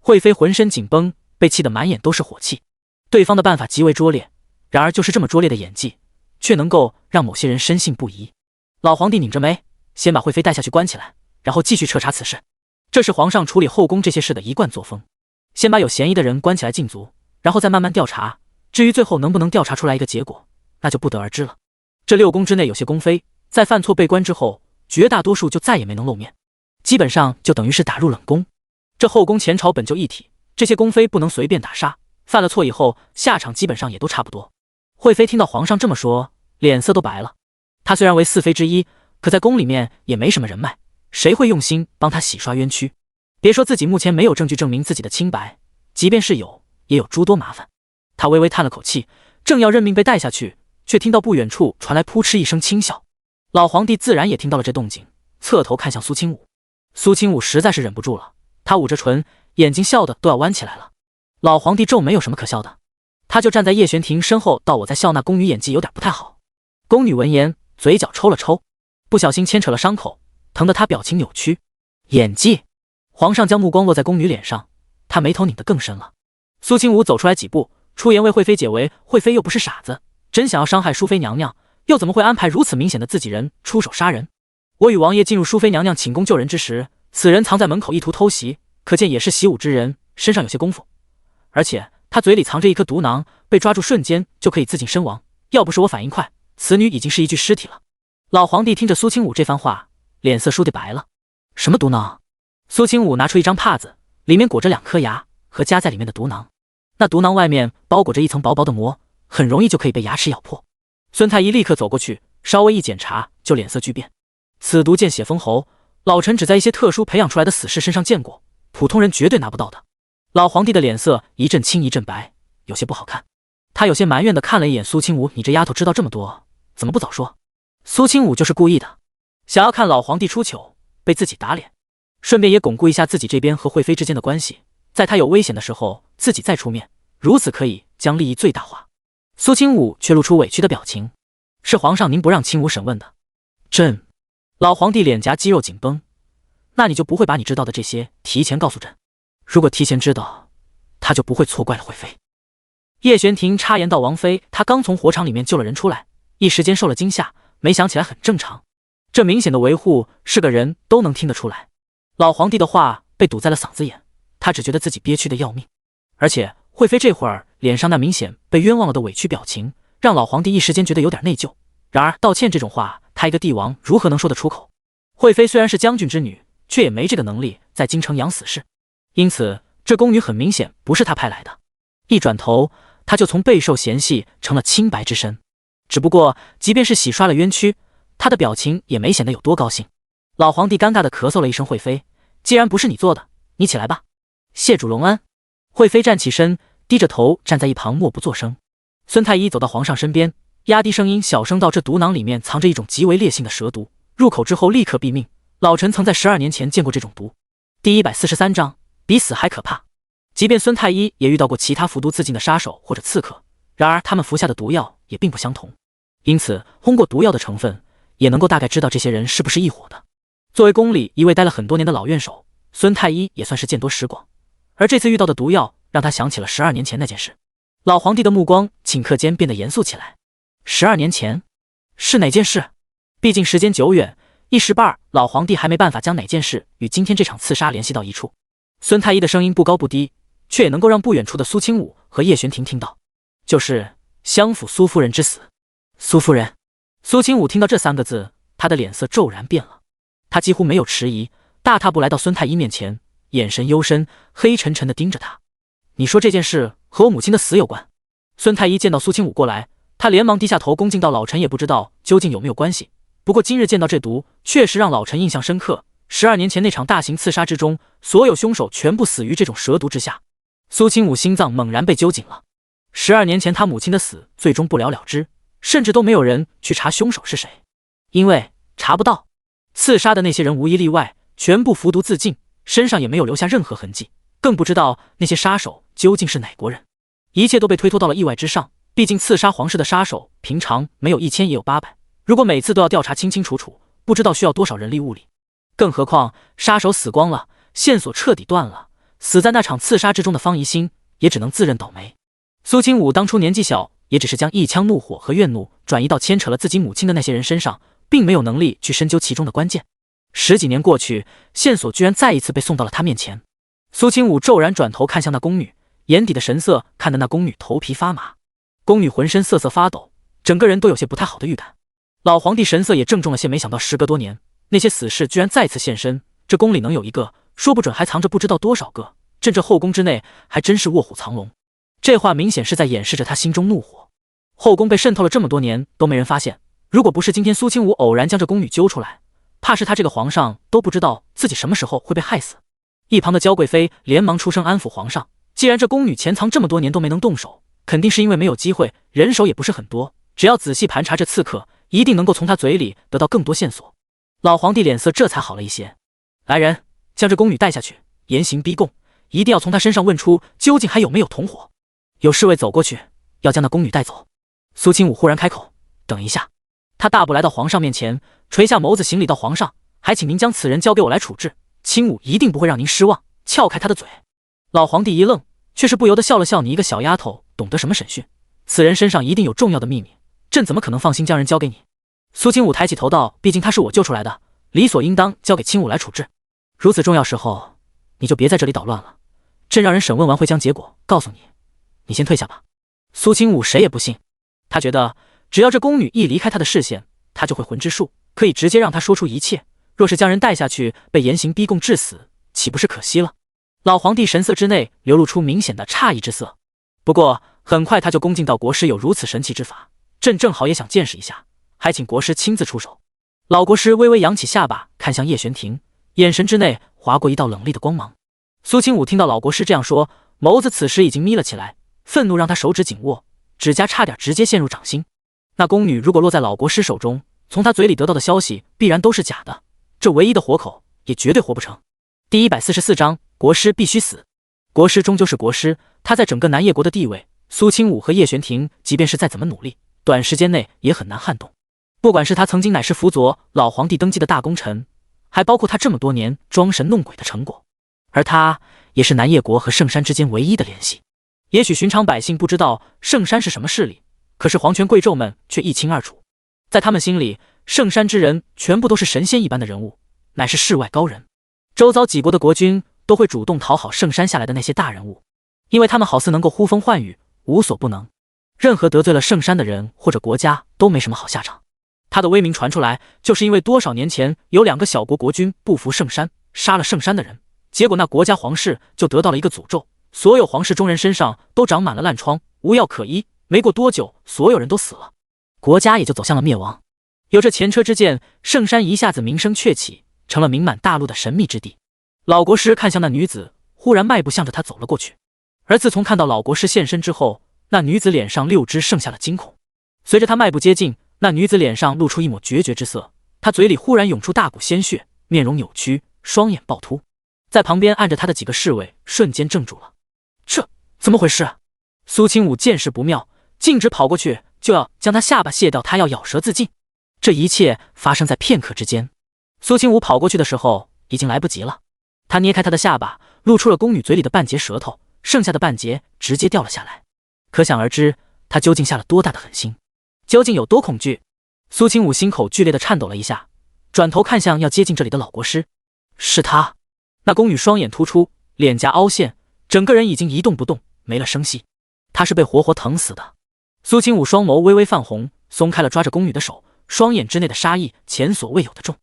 惠妃浑身紧绷，被气得满眼都是火气。对方的办法极为拙劣，然而就是这么拙劣的演技，却能够让某些人深信不疑。老皇帝拧着眉，先把惠妃带下去关起来，然后继续彻查此事。这是皇上处理后宫这些事的一贯作风，先把有嫌疑的人关起来禁足，然后再慢慢调查。至于最后能不能调查出来一个结果，那就不得而知了。这六宫之内有些宫妃，在犯错被关之后，绝大多数就再也没能露面，基本上就等于是打入冷宫。这后宫前朝本就一体，这些宫妃不能随便打杀，犯了错以后下场基本上也都差不多。惠妃听到皇上这么说，脸色都白了。她虽然为四妃之一，可在宫里面也没什么人脉，谁会用心帮她洗刷冤屈？别说自己目前没有证据证明自己的清白，即便是有，也有诸多麻烦。她微微叹了口气，正要任命被带下去，却听到不远处传来扑哧一声轻笑。老皇帝自然也听到了这动静，侧头看向苏清武。苏清武实在是忍不住了，他捂着唇，眼睛笑得都要弯起来了。老皇帝皱眉，有什么可笑的？他就站在叶玄庭身后，道：“我在笑那宫女演技有点不太好。”宫女闻言，嘴角抽了抽，不小心牵扯了伤口，疼得她表情扭曲。演技？皇上将目光落在宫女脸上，他眉头拧得更深了。苏清武走出来几步，出言为惠妃解围。惠妃又不是傻子，真想要伤害淑妃娘娘，又怎么会安排如此明显的自己人出手杀人？我与王爷进入淑妃娘娘寝宫救人之时，此人藏在门口意图偷袭，可见也是习武之人，身上有些功夫。而且他嘴里藏着一颗毒囊，被抓住瞬间就可以自尽身亡。要不是我反应快，此女已经是一具尸体了。老皇帝听着苏清武这番话，脸色倏地白了。什么毒囊？苏清武拿出一张帕子，里面裹着2颗牙和夹在里面的毒囊。那毒囊外面包裹着一层薄薄的膜，很容易就可以被牙齿咬破。孙太医立刻走过去，稍微一检查就脸色巨变。此毒见血封喉，老臣只在一些特殊培养出来的死士身上见过，普通人绝对拿不到的。老皇帝的脸色一阵青一阵白，有些不好看。他有些埋怨地看了一眼苏清武：“你这丫头知道这么多，怎么不早说？”苏清武就是故意的，想要看老皇帝出糗，被自己打脸，顺便也巩固一下自己这边和惠妃之间的关系，在他有危险的时候自己再出面，如此可以将利益最大化。苏清武却露出委屈的表情：“是皇上您不让清武审问的。”朕。老皇帝脸颊肌肉紧绷：“那你就不会把你知道的这些提前告诉朕？如果提前知道，他就不会错怪了惠妃。”叶玄庭插言道：“王妃，她刚从火场里面救了人出来，一时间受了惊吓，没想起来很正常。这明显的维护，是个人都能听得出来。”老皇帝的话被堵在了嗓子眼，他只觉得自己憋屈的要命，而且惠妃这会儿脸上那明显被冤枉了的委屈表情，让老皇帝一时间觉得有点内疚。然而道歉这种话，他一个帝王如何能说得出口？惠妃虽然是将军之女，却也没这个能力在京城养死士，因此这宫女很明显不是他派来的。一转头，他就从备受嫌隙成了清白之身。只不过即便是洗刷了冤屈，他的表情也没显得有多高兴。老皇帝尴尬地咳嗽了一声：“惠妃，既然不是你做的，你起来吧。”谢主隆恩。惠妃站起身，低着头站在一旁默不作声。孙太医走到皇上身边，压低声音小声道：“这毒囊里面藏着一种极为烈性的蛇毒，入口之后立刻毙命。老臣曾在12年前见过这种毒。”第143章，比死还可怕。即便孙太医也遇到过其他服毒自尽的杀手或者刺客，然而他们服下的毒药也并不相同，因此通过毒药的成分，也能够大概知道这些人是不是一伙的。作为宫里一位待了很多年的老院手，孙太医也算是见多识广，而这次遇到的毒药让他想起了12年前那件事。老皇帝的目光顷刻间变得严肃起来。12年前是哪件事？毕竟时间久远，一时半老皇帝还没办法将哪件事与今天这场刺杀联系到一处。孙太医的声音不高不低，却也能够让不远处的苏清武和叶玄庭听到，就是相府苏夫人之死。苏夫人。苏清武听到这3个字，他的脸色骤然变了。他几乎没有迟疑，大踏步来到孙太医面前，眼神幽深，黑沉沉地盯着他。你说这件事和我母亲的死有关？孙太医见到苏清武过来，他连忙低下头恭敬道：老臣也不知道究竟有没有关系，不过今日见到这毒，确实让老臣印象深刻。12年前那场大型刺杀之中，所有凶手全部死于这种蛇毒之下。苏清武心脏猛然被揪紧了。12年前他母亲的死最终不了了之，甚至都没有人去查凶手是谁，因为查不到。刺杀的那些人无一例外，全部服毒自尽，身上也没有留下任何痕迹，更不知道那些杀手究竟是哪国人。一切都被推脱到了意外之上，毕竟刺杀皇室的杀手平常没有1000也有800，如果每次都要调查清清楚楚，不知道需要多少人力物力。更何况杀手死光了，线索彻底断了，死在那场刺杀之中的方怡心也只能自认倒霉。苏清武当初年纪小，也只是将一腔怒火和怨怒转移到牵扯了自己母亲的那些人身上，并没有能力去深究其中的关键。10几年过去，线索居然再一次被送到了他面前。苏清武骤然转头看向那宫女，眼底的神色看得那宫女头皮发麻。宫女浑身瑟瑟发抖，整个人都有些不太好的预感。老皇帝神色也郑重了些，没想到时隔多年，那些死士居然再次现身，这宫里能有一个，说不准还藏着不知道多少个，朕这后宫之内还真是卧虎藏龙。这话明显是在掩饰着他心中怒火。后宫被渗透了这么多年都没人发现，如果不是今天苏清武偶然将这宫女揪出来，怕是他这个皇上都不知道自己什么时候会被害死。一旁的娇贵妃连忙出声安抚皇上，既然这宫女潜藏这么多年都没能动手，肯定是因为没有机会，人手也不是很多，只要仔细盘查这刺客，一定能够从他嘴里得到更多线索。老皇帝脸色这才好了一些。来人，将这宫女带下去，严刑逼供，一定要从她身上问出究竟还有没有同伙。有侍卫走过去，要将那宫女带走。苏清武忽然开口，等一下。他大步来到皇上面前，垂下眸子行礼道：皇上，还请您将此人交给我来处置，清武一定不会让您失望。撬开他的嘴。老皇帝一愣，却是不由得笑了笑，你一个小丫头懂得什么审讯？此人身上一定有重要的秘密，朕怎么可能放心将人交给你？苏清武抬起头道，毕竟他是我救出来的，理所应当交给清武来处置。如此重要时候，你就别在这里捣乱了，朕让人审问完会将结果告诉你，你先退下吧。苏清武谁也不信，他觉得只要这宫女一离开他的视线，他就会魂之术，可以直接让他说出一切。若是将人带下去被严刑逼供致死，岂不是可惜了？老皇帝神色之内流露出明显的诧异之色，不过很快他就恭敬道：国师有如此神奇之法，朕正好也想见识一下，还请国师亲自出手。老国师微微扬起下巴，看向叶玄庭，眼神之内划过一道冷厉的光芒。苏清武听到老国师这样说，眸子此时已经眯了起来，愤怒让他手指紧握，指甲差点直接陷入掌心。那宫女如果落在老国师手中，从他嘴里得到的消息必然都是假的，这唯一的活口也绝对活不成。第144章，国师必须死。国师终究是国师，他在整个南叶国的地位，苏清武和叶玄庭即便是再怎么努力，短时间内也很难撼动。不管是他曾经乃是辅佐老皇帝登基的大功臣，还包括他这么多年装神弄鬼的成果，而他也是南叶国和圣山之间唯一的联系。也许寻常百姓不知道圣山是什么势力，可是皇权贵胄们却一清二楚。在他们心里，圣山之人全部都是神仙一般的人物，乃是世外高人。周遭几国的国君都会主动讨好圣山下来的那些大人物，因为他们好似能够呼风唤雨，无所不能。任何得罪了圣山的人或者国家都没什么好下场。他的威名传出来，就是因为多少年前有2个小国国君不服圣山，杀了圣山的人，结果那国家皇室就得到了一个诅咒，所有皇室中人身上都长满了烂疮，无药可医。没过多久，所有人都死了，国家也就走向了灭亡。有这前车之鉴，圣山一下子名声鹊起，成了名满大陆的神秘之地。老国师看向那女子，忽然迈步向着她走了过去。而自从看到老国师现身之后，那女子脸上6只剩下了惊恐。随着他迈步接近，那女子脸上露出一抹决绝之色，她嘴里忽然涌出大股鲜血，面容扭曲，双眼暴突。在旁边按着她的几个侍卫瞬间怔住了。这怎么回事？苏清武见势不妙，径直跑过去，就要将他下巴卸掉，他要咬舌自尽。这一切发生在片刻之间。苏清武跑过去的时候已经来不及了，他捏开他的下巴，露出了宫女嘴里的半截舌头，剩下的半截直接掉了下来。可想而知，他究竟下了多大的狠心，究竟有多恐惧。苏清武心口剧烈的颤抖了一下，转头看向要接近这里的老国师。是他。那宫女双眼突出，脸颊凹陷，整个人已经一动不动，没了声息。他是被活活疼死的。苏清武双眸微微泛红，松开了抓着宫女的手，双眼之内的杀意前所未有的重。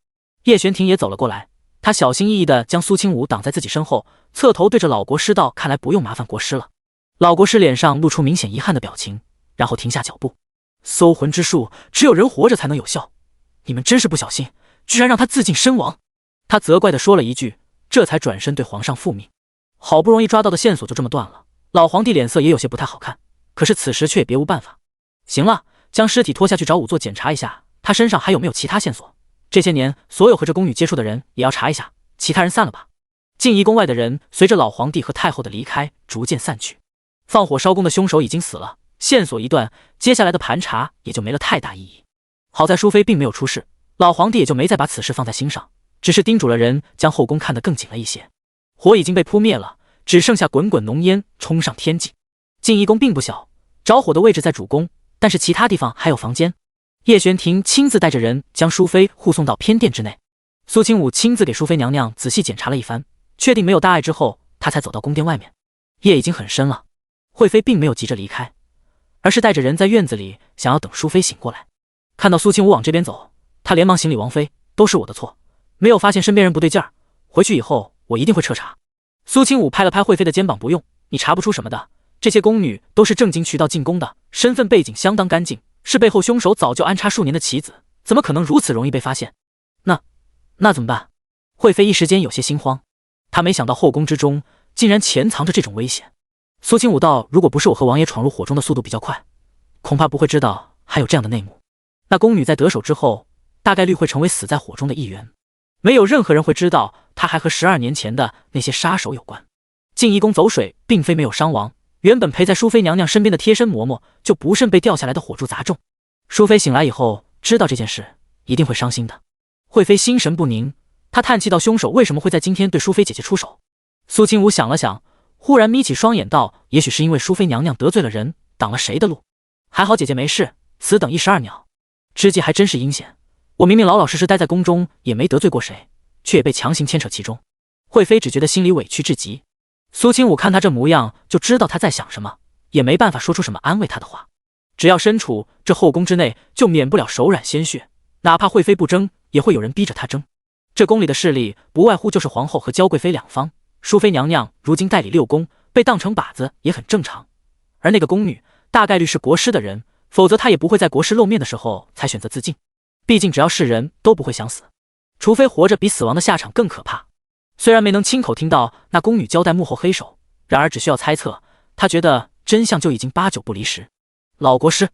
叶玄庭也走了过来，他小心翼翼地将苏清武挡在自己身后，侧头对着老国师道：“看来不用麻烦国师了。”老国师脸上露出明显遗憾的表情，然后停下脚步。搜魂之术只有人活着才能有效，你们真是不小心，居然让他自尽身亡。他责怪地说了一句，这才转身对皇上复命。好不容易抓到的线索就这么断了，老皇帝脸色也有些不太好看，可是此时却也别无办法。行了，将尸体拖下去找仵作检查一下，他身上还有没有其他线索。这些年所有和这宫女接触的人也要查一下，其他人散了吧。静怡宫外的人随着老皇帝和太后的离开逐渐散去。放火烧宫的凶手已经死了，线索一断，接下来的盘查也就没了太大意义。好在淑妃并没有出事，老皇帝也就没再把此事放在心上，只是叮嘱了人将后宫看得更紧了一些。火已经被扑灭了，只剩下滚滚浓烟冲上天际。静怡宫并不小，着火的位置在主宫，但是其他地方还有房间。叶玄庭亲自带着人将淑妃护送到偏殿之内。苏清武亲自给淑妃娘娘仔细检查了一番，确定没有大碍之后，他才走到宫殿外面。夜已经很深了，惠妃并没有急着离开，而是带着人在院子里想要等淑妃醒过来。看到苏清武往这边走，他连忙行礼：“王妃，都是我的错，没有发现身边人不对劲儿，回去以后我一定会彻查。”苏清武拍了拍惠妃的肩膀：“不用，你查不出什么的，这些宫女都是正经渠道进宫的，身份背景相当干净，是背后凶手早就安插数年的棋子，怎么可能如此容易被发现？那怎么办？”惠妃一时间有些心慌，她没想到后宫之中竟然潜藏着这种危险。苏清武道：“如果不是我和王爷闯入火中的速度比较快，恐怕不会知道还有这样的内幕。那宫女在得手之后，大概率会成为死在火中的一员，没有任何人会知道她还和12年前的那些杀手有关。”静怡宫走水并非没有伤亡，原本陪在淑妃娘娘身边的贴身嬷嬷就不慎被掉下来的火柱砸中。淑妃醒来以后知道这件事，一定会伤心的。惠妃心神不宁，她叹气道：“凶手为什么会在今天对淑妃姐姐出手？”苏清武想了想，忽然眯起双眼道：“也许是因为淑妃娘娘得罪了人，挡了谁的路。还好姐姐没事，此等一石二鸟。之计还真是阴险，我明明老老实实待在宫中，也没得罪过谁，却也被强行牵扯其中。”惠妃只觉得心里委屈至极。苏清武看她这模样，就知道她在想什么，也没办法说出什么安慰她的话。只要身处这后宫之内，就免不了手染鲜血，哪怕惠妃不争，也会有人逼着她争。这宫里的势力不外乎就是皇后和娇贵妃两方，淑妃娘娘如今代理6宫，被当成靶子也很正常。而那个宫女大概率是国师的人，否则她也不会在国师露面的时候才选择自尽。毕竟只要是人都不会想死，除非活着比死亡的下场更可怕。虽然没能亲口听到那宫女交代幕后黑手，然而只需要猜测，他觉得真相就已经8、9不离10。老国师，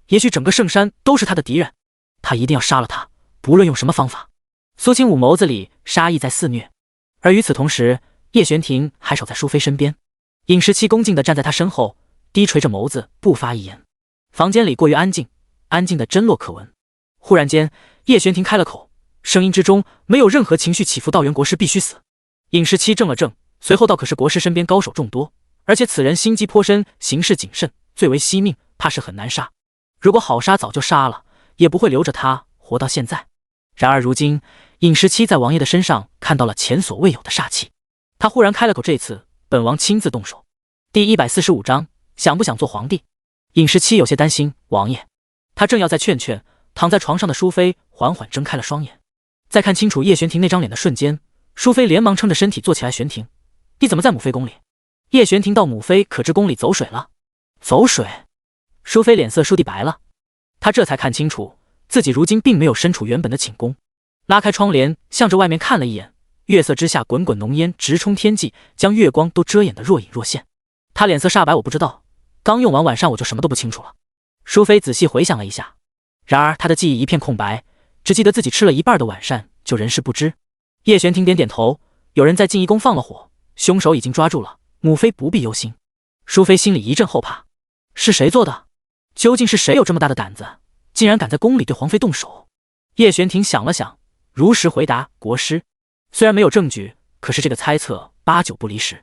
也许整个圣山都是他的敌人，他一定要杀了他，不论用什么方法。苏清武眸子里杀意在肆虐，而与此同时，叶玄庭还守在淑妃身边，尹时期恭敬地站在他身后，低垂着眸子，不发一言。房间里过于安静，安静的针落可闻。忽然间，叶玄庭开了口，声音之中没有任何情绪起伏，道：“原国师必须死。”尹时期怔了怔，随后道：“可是国师身边高手众多，而且此人心机颇深，行事谨慎，最为惜命，怕是很难杀。如果好杀，早就杀了，也不会留着他活到现在。”然而如今，尹时期在王爷的身上看到了前所未有的煞气，他忽然开了口：“这次本王亲自动手。”第145章，想不想做皇帝？尹时期有些担心王爷，他正要再劝劝，躺在床上的淑妃缓缓睁开了双眼，在看清楚叶玄庭那张脸的瞬间，淑妃连忙撑着身体坐起来：“玄庭，你怎么在母妃宫里？”叶玄庭道：“母妃可知宫里走水了？”走水？淑妃脸色倏地白了，她这才看清楚自己如今并没有身处原本的寝宫，拉开窗帘向着外面看了一眼，月色之下滚滚浓烟直冲天际，将月光都遮掩得若隐若现。她脸色煞白：“我不知道，刚用完晚上我就什么都不清楚了。”淑妃仔细回想了一下，然而她的记忆一片空白，只记得自己吃了一半的晚膳就人事不知。叶玄庭点点头：“有人在静怡宫放了火，凶手已经抓住了，母妃不必忧心。”淑妃心里一阵后怕，是谁做的？究竟是谁有这么大的胆子，竟然敢在宫里对皇妃动手？叶玄庭想了想，如实回答：“国师。”虽然没有证据，可是这个猜测8、9不离10。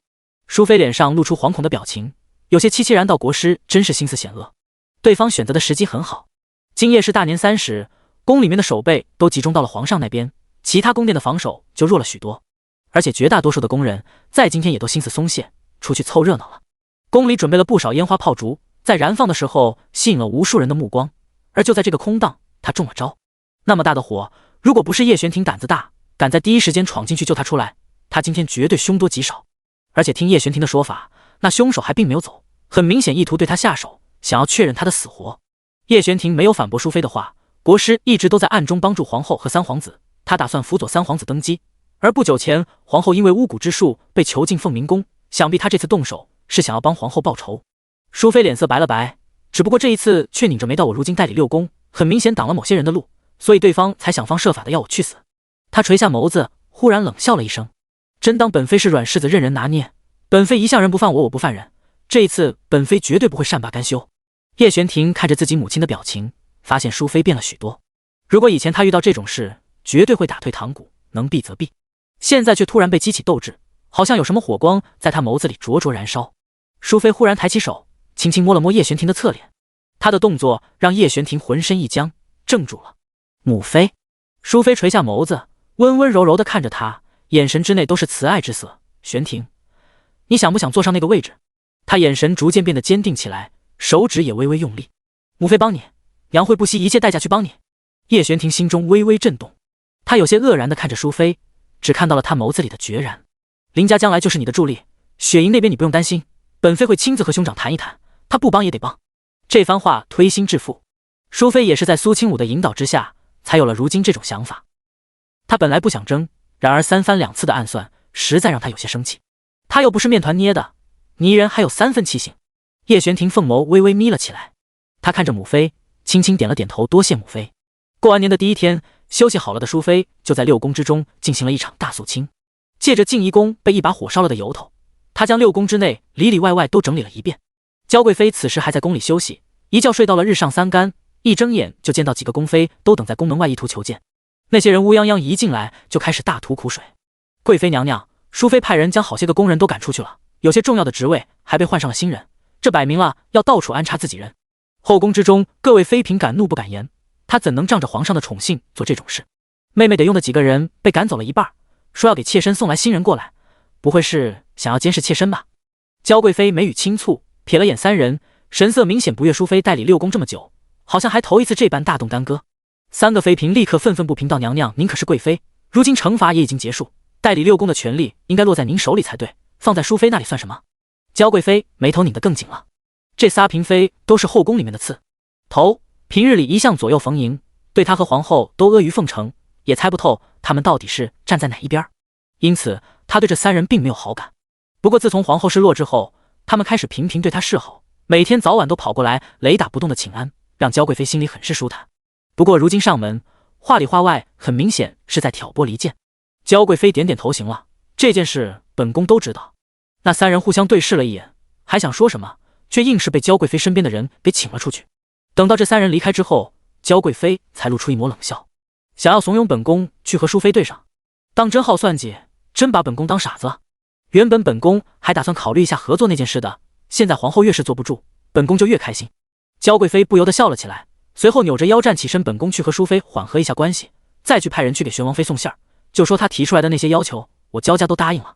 淑妃脸上露出惶恐的表情，有些凄凄然道：“国师真是心思险恶。”对方选择的时机很好，今夜是大年30，宫里面的守备都集中到了皇上那边，其他宫殿的防守就弱了许多，而且绝大多数的宫人在今天也都心思松懈，出去凑热闹了。宫里准备了不少烟花炮竹，在燃放的时候吸引了无数人的目光，而就在这个空档，他中了招。那么大的火，如果不是叶玄庭胆子大，敢在第一时间闯进去救他出来，他今天绝对凶多吉少。而且听叶玄庭的说法，那凶手还并没有走，很明显意图对他下手，想要确认他的死活。叶玄庭没有反驳淑妃的话，国师一直都在暗中帮助皇后和三皇子，他打算辅佐三皇子登基。而不久前，皇后因为巫蛊之术被囚禁凤鸣宫，想必他这次动手是想要帮皇后报仇。淑妃脸色白了白，只不过这一次却拧着眉道：“我如今代理六宫，很明显挡了某些人的路，所以对方才想方设法的要我去死。”他垂下眸子，忽然冷笑了一声：“真当本妃是软柿子任人拿捏？本妃一向人不犯我，我不犯人，这一次本妃绝对不会善罢甘休。”叶玄庭看着自己母亲的表情，发现淑妃变了许多。如果以前他遇到这种事，绝对会打退堂鼓，能避则避。现在却突然被激起斗志，好像有什么火光在他眸子里灼灼燃烧。淑妃忽然抬起手，轻轻摸了摸叶玄庭的侧脸，她的动作让叶玄庭浑身一僵，怔住了。母妃。淑妃垂下眸子，温温柔柔地看着他，眼神之内都是慈爱之色。玄庭，你想不想坐上那个位置？他眼神逐渐变得坚定起来，手指也微微用力。母妃帮你，娘会不惜一切代价去帮你。叶玄庭心中微微震动，他有些愕然地看着淑妃，只看到了他眸子里的决然。林家将来就是你的助力，雪莹那边你不用担心，本妃会亲自和兄长谈一谈，他不帮也得帮。这番话推心置腹，淑妃也是在苏清武的引导之下，才有了如今这种想法。他本来不想争，然而三番两次的暗算，实在让他有些生气。他又不是面团捏的，泥人还有3分气性。叶玄庭凤眸微微眯了起来，他看着母妃，轻轻点了点头，多谢母妃。过完年的第一天，休息好了的淑妃就在六宫之中进行了一场大肃清，借着静怡宫被一把火烧了的由头，她将六宫之内里里外外都整理了一遍。娇贵妃此时还在宫里休息，一觉睡到了日上三竿，一睁眼就见到几个宫妃都等在宫门外意图求见。那些人乌泱泱一进来就开始大吐苦水。贵妃娘娘，淑妃派人将好些个宫人都赶出去了，有些重要的职位还被换上了新人，这摆明了要到处安插自己人。后宫之中各位妃嫔敢怒不敢言，她怎能仗着皇上的宠幸做这种事？妹妹得用的几个人被赶走了一半，说要给妾身送来新人过来，不会是想要监视妾身吧？娇贵妃眉宇轻蹙，瞥了眼3人，神色明显不悦淑妃代理六宫这么久，好像还头一次这般大动干戈。3个妃嫔立刻愤愤不平道：“娘娘，您可是贵妃，如今惩罚也已经结束，代理六宫的权力应该落在您手里才对，放在淑妃那里算什么？”娇贵妃眉头拧得更紧了。这仨嫔妃都是后宫里面的刺头，平日里一向左右逢迎，对她和皇后都阿谀奉承，也猜不透他们到底是站在哪一边，因此她对这3人并没有好感。不过自从皇后失落之后，他们开始频频对她示好，每天早晚都跑过来雷打不动的请安，让娇贵妃心里很是舒坦。不过如今上门，话里话外很明显是在挑拨离间。娇贵妃点点头，行了，这件事本宫都知道。那3人互相对视了一眼，还想说什么，却硬是被娇贵妃身边的人给请了出去。等到这3人离开之后，娇贵妃才露出一抹冷笑，想要怂恿本宫去和淑妃对上，当真好算计，真把本宫当傻子了。原本本宫还打算考虑一下合作那件事的，现在皇后越是坐不住，本宫就越开心。娇贵妃不由得笑了起来，随后扭着腰站起身，本宫去和淑妃缓和一下关系，再去派人去给玄王妃送信儿，就说她提出来的那些要求，我娇家都答应了。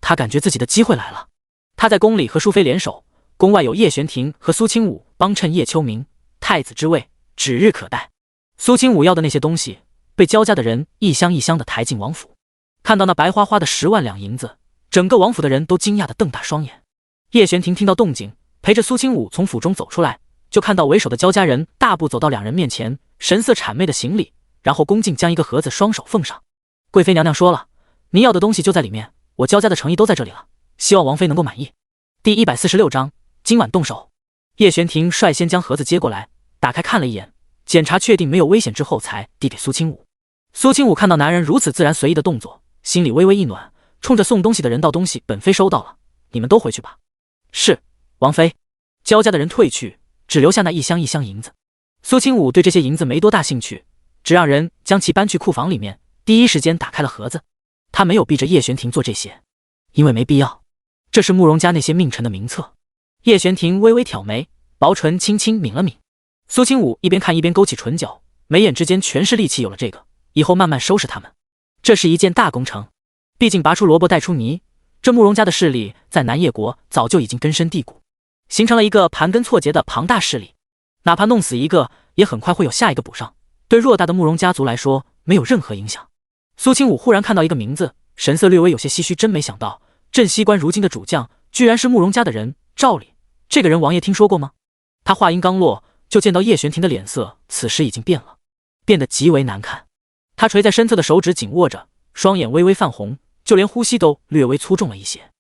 她感觉自己的机会来了。她在宫里和淑妃联手，宫外有叶玄庭和苏清武帮衬叶秋明，太子之位指日可待。苏清武要的那些东西，被焦家的人一箱一箱的抬进王府。看到那白花花的10万两银子，整个王府的人都惊讶的瞪大双眼。叶玄庭听到动静，陪着苏清武从府中走出来，就看到为首的焦家人大步走到2人面前，神色谄媚的行礼，然后恭敬将一个盒子双手奉上。贵妃娘娘说了，您要的东西就在里面，我焦家的诚意都在这里了，希望王妃能够满意。第146章，今晚动手。叶玄庭率先将盒子接过来，打开看了一眼，检查确定没有危险之后才递给苏清武。苏清武看到男人如此自然随意的动作，心里微微一暖，冲着送东西的人道：“东西本妃收到了，你们都回去吧。”是，王妃。焦家的人退去，只留下那一箱一箱银子。苏清武对这些银子没多大兴趣，只让人将其搬去库房里面，第一时间打开了盒子。他没有逼着叶玄庭做这些，因为没必要，这是慕容家那些命臣的名册。叶玄庭微微挑眉，薄唇轻轻抿了抿。苏清武一边看一边勾起唇角，眉眼之间全是戾气。有了这个，以后慢慢收拾他们，这是一件大工程。毕竟拔出萝卜带出泥，这慕容家的势力在南叶国早就已经根深蒂固，形成了一个盘根错节的庞大势力。哪怕弄死一个，也很快会有下一个补上，对偌大的慕容家族来说没有任何影响。苏清武忽然看到一个名字，神色略微有些唏嘘，真没想到镇西关如今的主将居然是慕容家的人赵礼。这个人王爷听说过吗？他话音刚落，就见到叶玄庭的脸色此时已经变了，变得极为难看。他垂在身侧的手指紧握着，双眼微微泛红，就连呼吸都略微粗重了一些。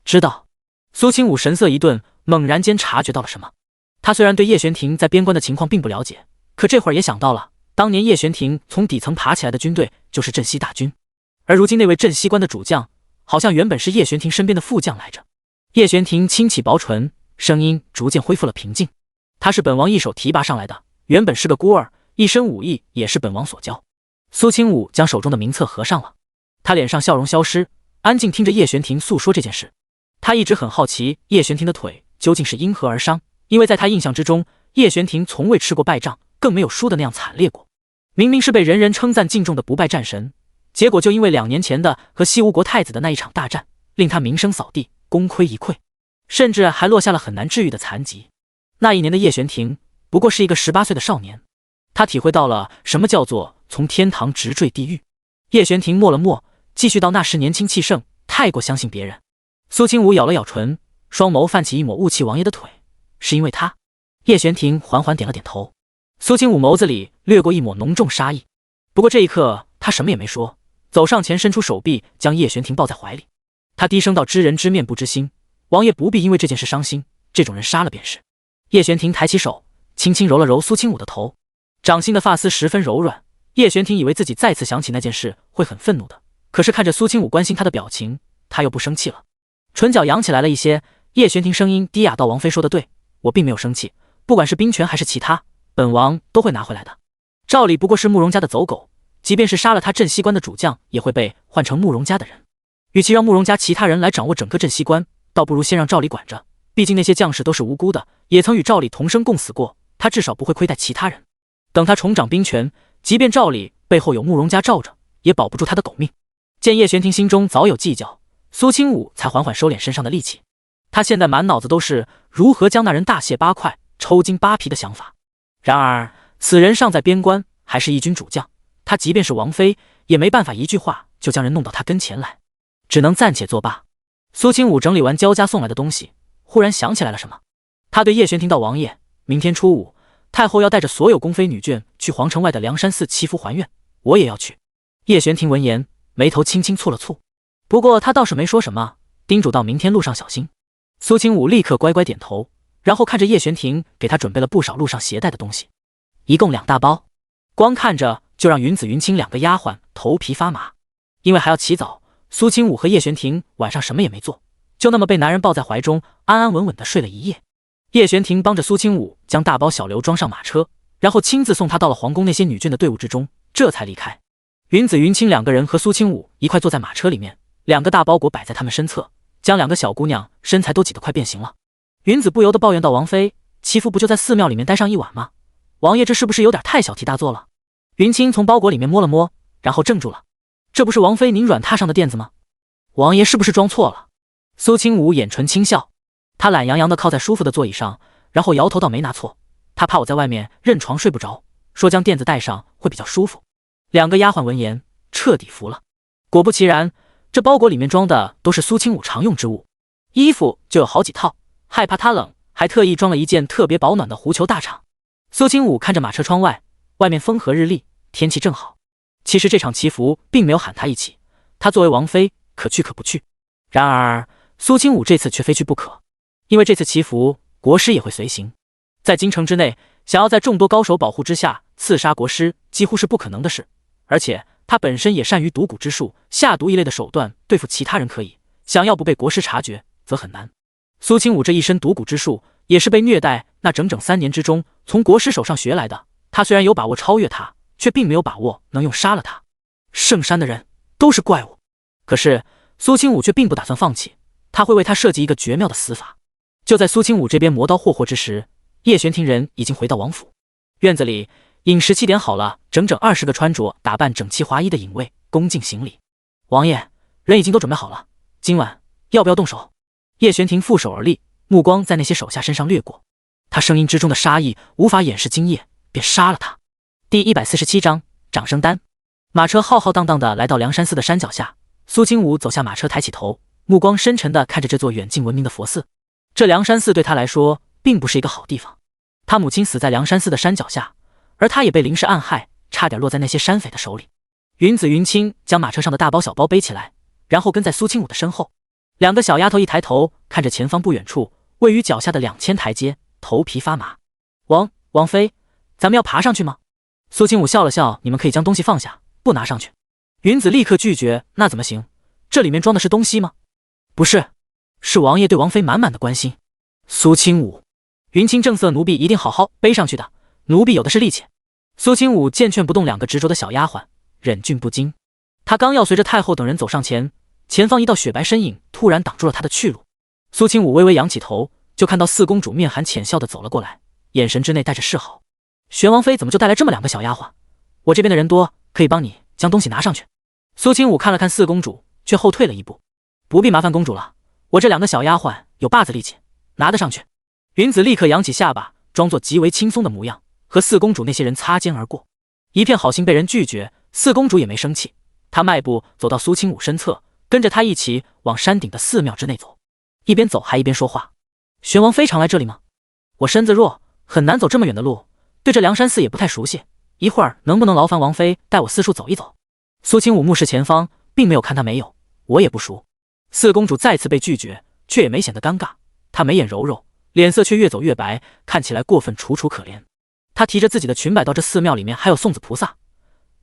知道。苏清武神色一顿，猛然间察觉到了什么。他虽然对叶玄庭在边关的情况并不了解，可这会儿也想到了当年叶玄庭从底层爬起来的军队就是镇西大军，而如今那位镇西关的主将好像原本是叶玄庭身边的副将来着。叶玄庭轻启薄唇，声音逐渐恢复了平静。他是本王一手提拔上来的，原本是个孤儿，一身武艺也是本王所教。苏清武将手中的名册合上了，他脸上笑容消失，安静听着叶玄庭诉说这件事。他一直很好奇叶玄庭的腿究竟是因何而伤，因为在他印象之中，叶玄庭从未吃过败仗，更没有输的那样惨烈过。明明是被人人称赞敬重的不败战神，结果就因为2年前的和西吴国太子的那一场大战，令他名声扫地，功亏一篑，甚至还落下了很难治愈的残疾。那一年的叶玄庭不过是一个18岁的少年，他体会到了什么叫做从天堂直坠地狱。叶玄庭默了默，继续道：那时年轻气盛，太过相信别人。苏清武咬了咬唇，双眸泛起一抹雾气。王爷的腿是因为他？叶玄庭缓缓点了点头。苏清武眸子里掠过一抹浓重杀意，不过这一刻他什么也没说，走上前伸出手臂将叶玄庭抱在怀里。他低声道：知人知面不知心，王爷不必因为这件事伤心，这种人杀了便是。叶玄庭抬起手，轻轻揉了揉苏清武的头，掌心的发丝十分柔软。叶玄庭以为自己再次想起那件事会很愤怒的，可是看着苏清武关心他的表情，他又不生气了，唇角扬起来了一些。叶玄庭声音低哑道：王妃说的对，我并没有生气，不管是兵权还是其他，本王都会拿回来的。赵礼不过是慕容家的走狗，即便是杀了他镇西关的主将，也会被换成慕容家的人。与其让慕容家其他人来掌握整个镇西关，倒不如先让赵礼管着，毕竟那些将士都是无辜的，也曾与赵礼同生共死过，他至少不会亏待其他人。等他重掌兵权，即便赵礼背后有慕容家罩着，也保不住他的狗命。见叶玄庭心中早有计较，苏清武才缓缓收敛身上的戾气。他现在满脑子都是如何将那人大卸八块、抽筋扒皮的想法。然而此人尚在边关，还是一军主将，他即便是王妃，也没办法一句话就将人弄到他跟前来，只能暂且作罢。苏清武整理完焦家送来的东西，忽然想起来了什么。他对叶玄庭道：王爷，明天初5，太后要带着所有宫妃女眷去皇城外的梁山寺祈福还愿，我也要去。叶玄庭闻言，眉头轻轻蹙了蹙，不过他倒是没说什么，叮嘱到明天路上小心。苏清武立刻乖乖点头，然后看着叶玄庭给他准备了不少路上携带的东西，一共2大包，光看着就让云子云清2个丫鬟头皮发麻。因为还要起早，苏清武和叶玄庭晚上什么也没做，就那么被男人抱在怀中，安安稳稳地睡了一夜。叶玄庭帮着苏清武将大包小刘装上马车，然后亲自送他到了皇宫那些女眷的队伍之中，这才离开。云子云清2个人和苏清武一块坐在马车里面，2个大包裹摆在他们身侧，将2个小姑娘身材都挤得快变形了。云子不由得抱怨道：王妃，祈福不就在寺庙里面待上一晚吗？王爷这是不是有点太小题大做了？云清从包裹里面摸了摸，然后怔住了。这不是王妃您软榻上的垫子吗？王爷是不是装错了？苏清武眼唇轻笑，他懒洋洋地靠在舒服的座椅上，然后摇头道：没拿错，他怕我在外面认床睡不着，说将垫子带上会比较舒服。2个丫鬟闻言彻底服了。果不其然，这包裹里面装的都是苏清武常用之物，衣服就有好几套，害怕他冷，还特意装了一件特别保暖的狐裘大氅。苏清武看着马车窗外，外面风和日丽，天气正好。其实这场祈福并没有喊他一起，他作为王妃可去可不去。然而苏清武这次却非去不可，因为这次祈福国师也会随行。在京城之内，想要在众多高手保护之下刺杀国师几乎是不可能的事，而且他本身也善于毒蛊之术，下毒一类的手段对付其他人可以，想要不被国师察觉则很难。苏清武这一身毒蛊之术也是被虐待那整整3年之中从国师手上学来的，他虽然有把握超越他，却并没有把握能用杀了他。圣山的人都是怪物，可是苏清武却并不打算放弃，他会为他设计一个绝妙的死法。就在苏清武这边磨刀霍霍之时，叶玄庭人已经回到王府。院子里，饮食7点好了，整整20个穿着打扮整齐划一的影卫恭敬行礼。王爷，人已经都准备好了，今晚要不要动手？叶玄庭负手而立，目光在那些手下身上掠过，他声音之中的杀意无法掩饰惊讶，便杀了他。第147章掌声丹。马车浩浩荡荡地来到梁山寺的山脚下，苏清武走下马车，抬起头，目光深沉地看着这座远近闻名的佛寺。这梁山寺对他来说并不是一个好地方，他母亲死在梁山寺的山脚下，而他也被林氏暗害，差点落在那些山匪的手里。云子云清将马车上的大包小包背起来，然后跟在苏清武的身后。2个小丫头一抬头看着前方不远处位于脚下的2000台阶，头皮发麻。王妃，咱们要爬上去吗？苏清武笑了笑，你们可以将东西放下，不拿上去。云子立刻拒绝，那怎么行？这里面装的是东西吗？不是，是王爷对王妃满满的关心。苏清武，云清正色，奴婢一定好好背上去的，奴婢有的是力气。苏清武见劝不动2个执着的小丫鬟，忍俊不禁。他刚要随着太后等人走上前，前方一道雪白身影突然挡住了他的去路。苏清武微微扬起头，就看到四公主面含浅笑的走了过来，眼神之内带着示好。玄王妃怎么就带来这么2个小丫鬟？我这边的人多，可以帮你将东西拿上去。苏清武看了看四公主，却后退了一步。不必麻烦公主了，我这2个小丫鬟有把子力气，拿得上去。云子立刻扬起下巴，装作极为轻松的模样，和四公主那些人擦肩而过。一片好心被人拒绝，四公主也没生气，她迈步走到苏清武身侧，跟着他一起往山顶的寺庙之内走，一边走还一边说话。玄王妃常来这里吗？我身子弱，很难走这么远的路，对这梁山寺也不太熟悉，一会儿能不能劳烦王妃带我四处走一走？苏清武目视前方，并没有看他没有，我也不熟。四公主再次被拒绝，却也没显得尴尬，她眉眼柔柔，脸色却越走越白，看起来过分楚楚可怜。她提着自己的裙摆到这寺庙里面，还有送子菩萨。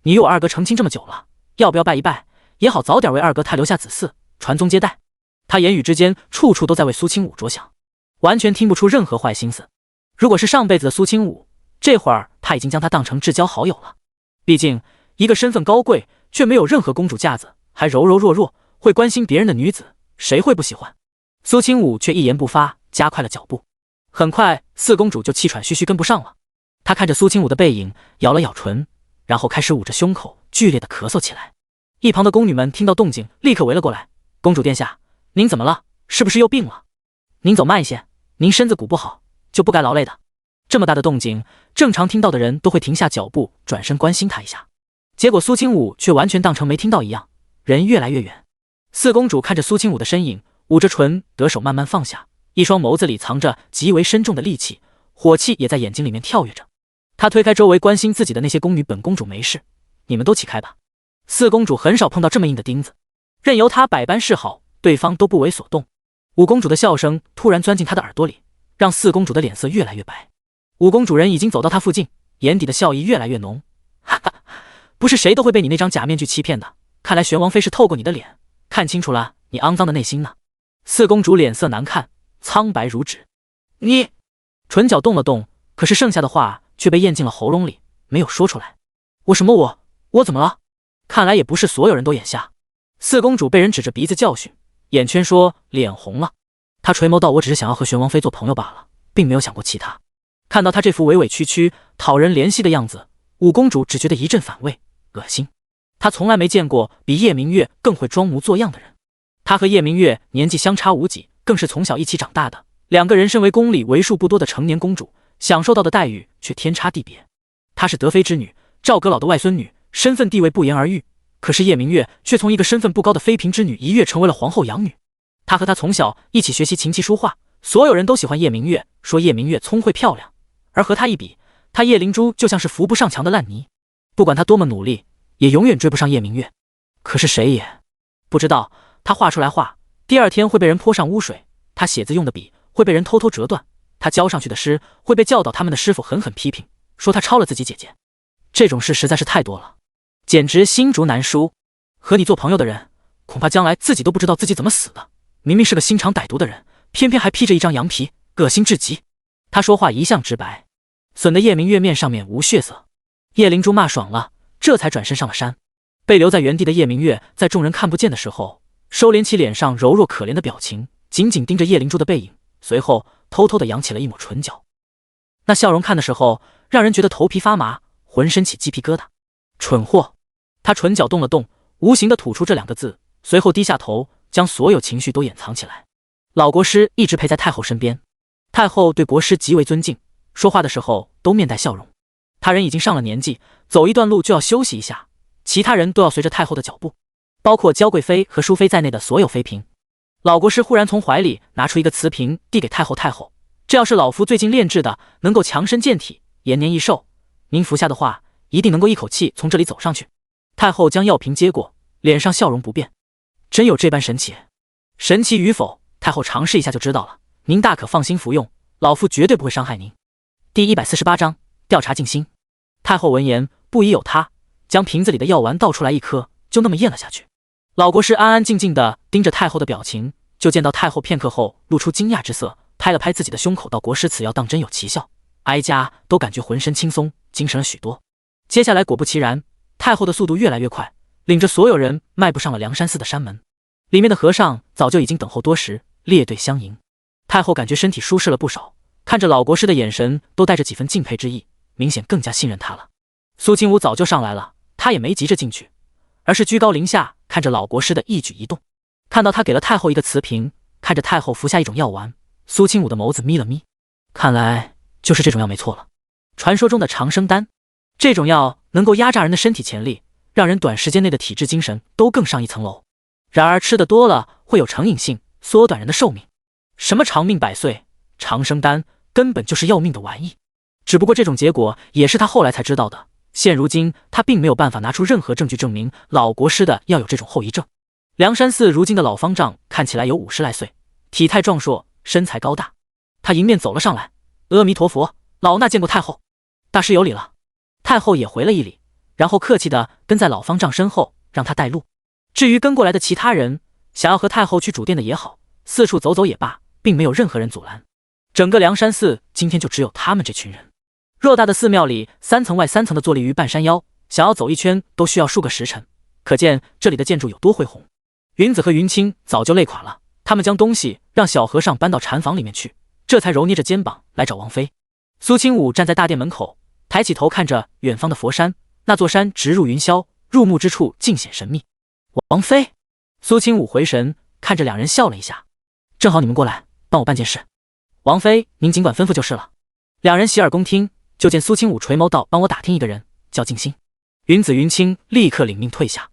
你与我二哥成亲这么久了，要不要拜一拜，也好早点为二哥他留下子嗣，传宗接代。他言语之间处处都在为苏清武着想，完全听不出任何坏心思。如果是上辈子的苏清武，这会儿他已经将他当成至交好友了。毕竟一个身份高贵却没有任何公主架子，还柔柔弱弱，会关心别人的女子，谁会不喜欢？苏清武却一言不发，加快了脚步。很快四公主就气喘吁吁跟不上了。她看着苏清武的背影，咬了咬唇，然后开始捂着胸口剧烈的咳嗽起来。一旁的宫女们听到动静，立刻围了过来。公主殿下，您怎么了？是不是又病了？您走慢一些，您身子骨不好，就不该劳累的。这么大的动静，正常听到的人都会停下脚步，转身关心她一下。结果苏清武却完全当成没听到一样，人越来越远。四公主看着苏清武的身影，捂着唇，得手慢慢放下，一双眸子里藏着极为深重的戾气，火气也在眼睛里面跳跃着。她推开周围关心自己的那些宫女，本公主没事，你们都起开吧。四公主很少碰到这么硬的钉子，任由她百般示好，对方都不为所动。五公主的笑声突然钻进她的耳朵里，让四公主的脸色越来越白。五公主人已经走到她附近，眼底的笑意越来越浓。哈哈，不是谁都会被你那张假面具欺骗的，看来玄王妃是透过你的脸看清楚了你肮脏的内心呢。四公主脸色难看，苍白如纸。你唇角动了动，可是剩下的话却被咽进了喉咙里，没有说出来。我怎么了？看来也不是所有人都眼瞎。四公主被人指着鼻子教训，眼圈说脸红了。她垂眸道，我只是想要和玄王妃做朋友罢了，并没有想过其他。看到她这副委委屈屈讨人怜惜的样子，五公主只觉得一阵反胃恶心。她从来没见过比叶明月更会装模作样的人。她和叶明月年纪相差无几，更是从小一起长大的，2个人身为宫里为数不多的成年公主，享受到的待遇却天差地别。她是德妃之女，赵阁老的外孙女，身份地位不言而喻，可是叶明月却从一个身份不高的妃嫔之女一跃成为了皇后养女。她和她从小一起学习琴棋书画，所有人都喜欢叶明月，说叶明月聪慧漂亮，而和她一比，她叶灵珠就像是扶不上墙的烂泥，不管她多么努力，也永远追不上叶明月。可是谁也不知道，她画出来画，第2天会被人泼上污水，她写字用的笔会被人偷偷折断，她交上去的诗会被教导他们的师傅狠狠批评，说她抄了自己姐姐。这种事实在是太多了，简直心竹难书。和你做朋友的人，恐怕将来自己都不知道自己怎么死的。明明是个心肠歹毒的人，偏偏还披着一张羊皮，恶心至极。他说话一向直白，损得叶明月面上面无血色。叶灵珠骂爽了，这才转身上了山。被留在原地的叶明月在众人看不见的时候，收敛起脸上柔弱可怜的表情，紧紧盯着叶灵珠的背影，随后偷偷地扬起了一抹唇角。那笑容看的时候，让人觉得头皮发麻，浑身起鸡皮疙瘩。蠢货！他唇角动了动，无形地吐出这2个字，随后低下头，将所有情绪都掩藏起来。老国师一直陪在太后身边，太后对国师极为尊敬，说话的时候都面带笑容。他人已经上了年纪，走一段路就要休息一下，其他人都要随着太后的脚步，包括娇贵妃和淑妃在内的所有妃嫔。老国师忽然从怀里拿出一个瓷瓶，递给太后。太后，这要是老夫最近炼制的，能够强身健体，延年益寿，您服下的话，一定能够一口气从这里走上去。太后将药瓶接过，脸上笑容不变。真有这般神奇？神奇与否，太后尝试一下就知道了。您大可放心服用，老夫绝对不会伤害您。第148章调查静心。太后闻言，不疑有他，将瓶子里的药丸倒出来一颗，就那么咽了下去。老国师安安静静地盯着太后的表情，就见到太后片刻后露出惊讶之色，拍了拍自己的胸口，道：“国师此药当真有奇效。”哀家都感觉浑身轻松，精神了许多。接下来果不其然，太后的速度越来越快，领着所有人迈步上了梁山寺的山门。里面的和尚早就已经等候多时，列队相迎。太后感觉身体舒适了不少，看着老国师的眼神都带着几分敬佩之意，明显更加信任他了。苏清武早就上来了，他也没急着进去，而是居高临下看着老国师的一举一动。看到他给了太后一个瓷瓶，看着太后服下一种药丸，苏清武的眸子眯了眯，看来就是这种药没错了。传说中的长生丹，这种药能够压榨人的身体潜力，让人短时间内的体质精神都更上一层楼。然而吃的多了会有成瘾性，缩短人的寿命。什么长命百岁，长生丹根本就是要命的玩意。只不过这种结果也是他后来才知道的，现如今他并没有办法拿出任何证据证明老国师的药有这种后遗症。梁山寺如今的老方丈看起来有50来岁，体态壮硕，身材高大。他迎面走了上来：“阿弥陀佛，老衲见过太后。”大师有礼了。太后也回了一礼，然后客气地跟在老方丈身后，让他带路。至于跟过来的其他人，想要和太后去主殿的也好，四处走走也罢，并没有任何人阻拦。整个梁山寺今天就只有他们这群人。偌大的寺庙里，3层外3层的坐立于半山腰，想要走一圈都需要数个时辰，可见这里的建筑有多恢宏。云子和云清早就累垮了，他们将东西让小和尚搬到禅房里面去，这才揉捏着肩膀来找王妃。苏清武站在大殿门口，抬起头看着远方的佛山，那座山直入云霄，入目之处尽显神秘。王妃，苏清武回神看着两人笑了一下，正好你们过来帮我办件事。王妃，您尽管吩咐就是了。两人洗耳恭听，就见苏清武垂眸道：“帮我打听一个人，叫静心。”云子云清立刻领命退下，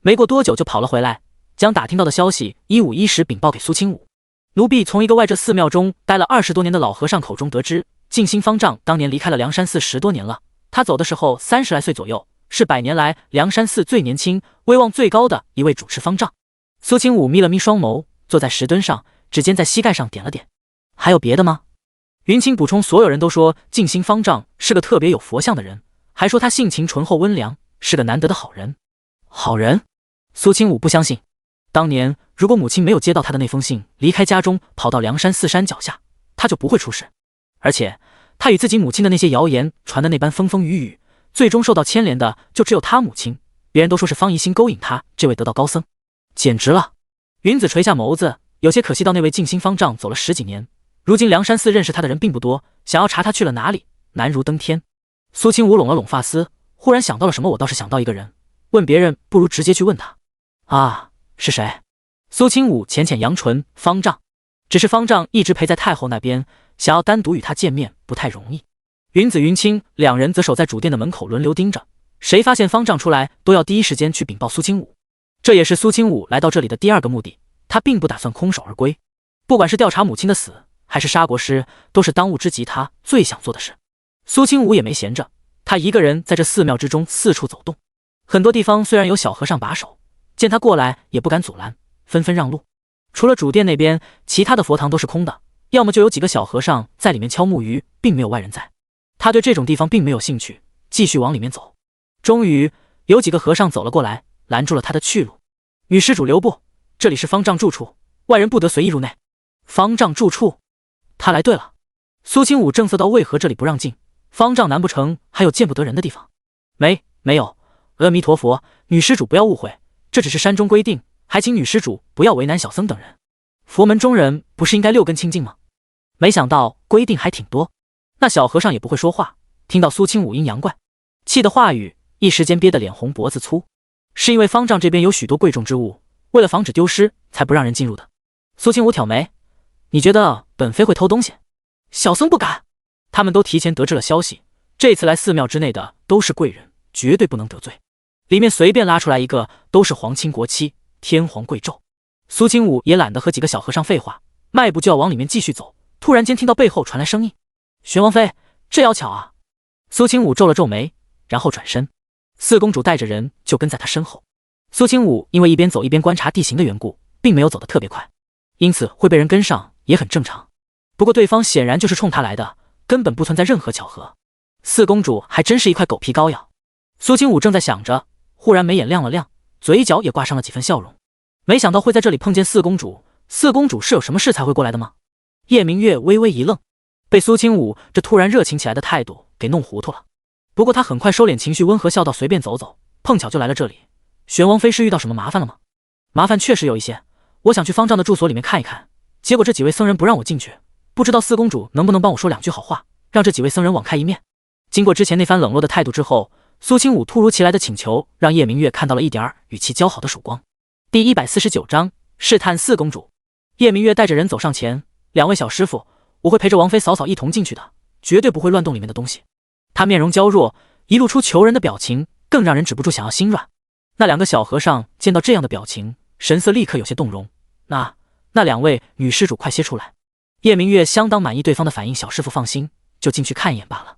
没过多久就跑了回来，将打听到的消息一五一十禀报给苏清武。奴婢从一个外这寺庙中待了20多年的老和尚口中得知，静心方丈当年离开了梁山寺10多年了，他走的时候30来岁左右，是100年来梁山寺最年轻、威望最高的一位主持方丈。苏清武眯了眯双眸，坐在石墩上，指尖在膝盖上点了点。还有别的吗？云清补充，所有人都说静心方丈是个特别有佛像的人，还说他性情醇厚温良，是个难得的好人。好人？苏清武不相信。当年如果母亲没有接到他的那封信，离开家中跑到梁山寺山脚下，他就不会出事。而且他与自己母亲的那些谣言传的那般风风雨雨，最终受到牵连的就只有他母亲，别人都说是方怡心勾引他这位得道高僧，简直了。云子垂下眸子，有些可惜到那位静心方丈走了10几年，如今梁山寺认识他的人并不多，想要查他去了哪里，难如登天。苏清武拢了拢发丝，忽然想到了什么，我倒是想到一个人，问别人不如直接去问他。啊，是谁？苏清武浅浅扬唇，方丈。只是方丈一直陪在太后那边，想要单独与他见面不太容易。云子云清两人则守在主殿的门口轮流盯着，谁发现方丈出来都要第一时间去禀报苏清武。这也是苏清武来到这里的第2个目的，他并不打算空手而归。不管是调查母亲的死，还是杀国师，都是当务之急他最想做的事。苏清武也没闲着，他一个人在这寺庙之中四处走动，很多地方虽然有小和尚把守，见他过来也不敢阻拦，纷纷让路。除了主殿那边，其他的佛堂都是空的，要么就有几个小和尚在里面敲木鱼，并没有外人在。他对这种地方并没有兴趣，继续往里面走。终于有几个和尚走了过来，拦住了他的去路。女施主留步，这里是方丈住处，外人不得随意入内。方丈住处？他来对了。苏清武正色道：为何这里不让进？方丈难不成还有见不得人的地方？没有。阿弥陀佛，女施主不要误会，这只是山中规定，还请女施主不要为难小僧等人。佛门中人不是应该6根清净吗？没想到规定还挺多。那小和尚也不会说话，听到苏清武阴阳怪气的话语，一时间憋得脸红脖子粗。是因为方丈这边有许多贵重之物，为了防止丢失，才不让人进入的。苏清武挑眉，你觉得本妃会偷东西？小僧不敢。他们都提前得知了消息，这次来寺庙之内的都是贵人，绝对不能得罪。里面随便拉出来一个，都是皇亲国戚，天皇贵胄。苏清武也懒得和几个小和尚废话，迈步就要往里面继续走。突然间听到背后传来声音：“玄王妃，这要巧啊！”苏清武皱了皱眉，然后转身。四公主带着人就跟在他身后。苏清武因为一边走一边观察地形的缘故，并没有走得特别快，因此会被人跟上也很正常。不过对方显然就是冲他来的，根本不存在任何巧合。四公主还真是一块狗皮膏药。苏清武正在想着，忽然眉眼亮了亮，嘴角也挂上了几分笑容。没想到会在这里碰见四公主，四公主是有什么事才会过来的吗？叶明月微微一愣，被苏清武这突然热情起来的态度给弄糊涂了。不过他很快收敛情绪，温和笑道：“随便走走，碰巧就来了这里。玄王妃是遇到什么麻烦了吗？”“麻烦确实有一些，我想去方丈的住所里面看一看，结果这几位僧人不让我进去，不知道四公主能不能帮我说两句好话，让这几位僧人网开一面。”经过之前那番冷落的态度之后，苏清武突如其来的请求让叶明月看到了一点语气姣好的曙光。第149章试探四公主。叶明月带着人走上前：“两位小师傅，我会陪着王妃嫂嫂一同进去的，绝对不会乱动里面的东西。”他面容娇弱，一露出求人的表情，更让人止不住想要心软。那两个小和尚见到这样的表情，神色立刻有些动容。那两位女施主快些出来。叶明月相当满意对方的反应，小师傅放心，就进去看一眼罢了。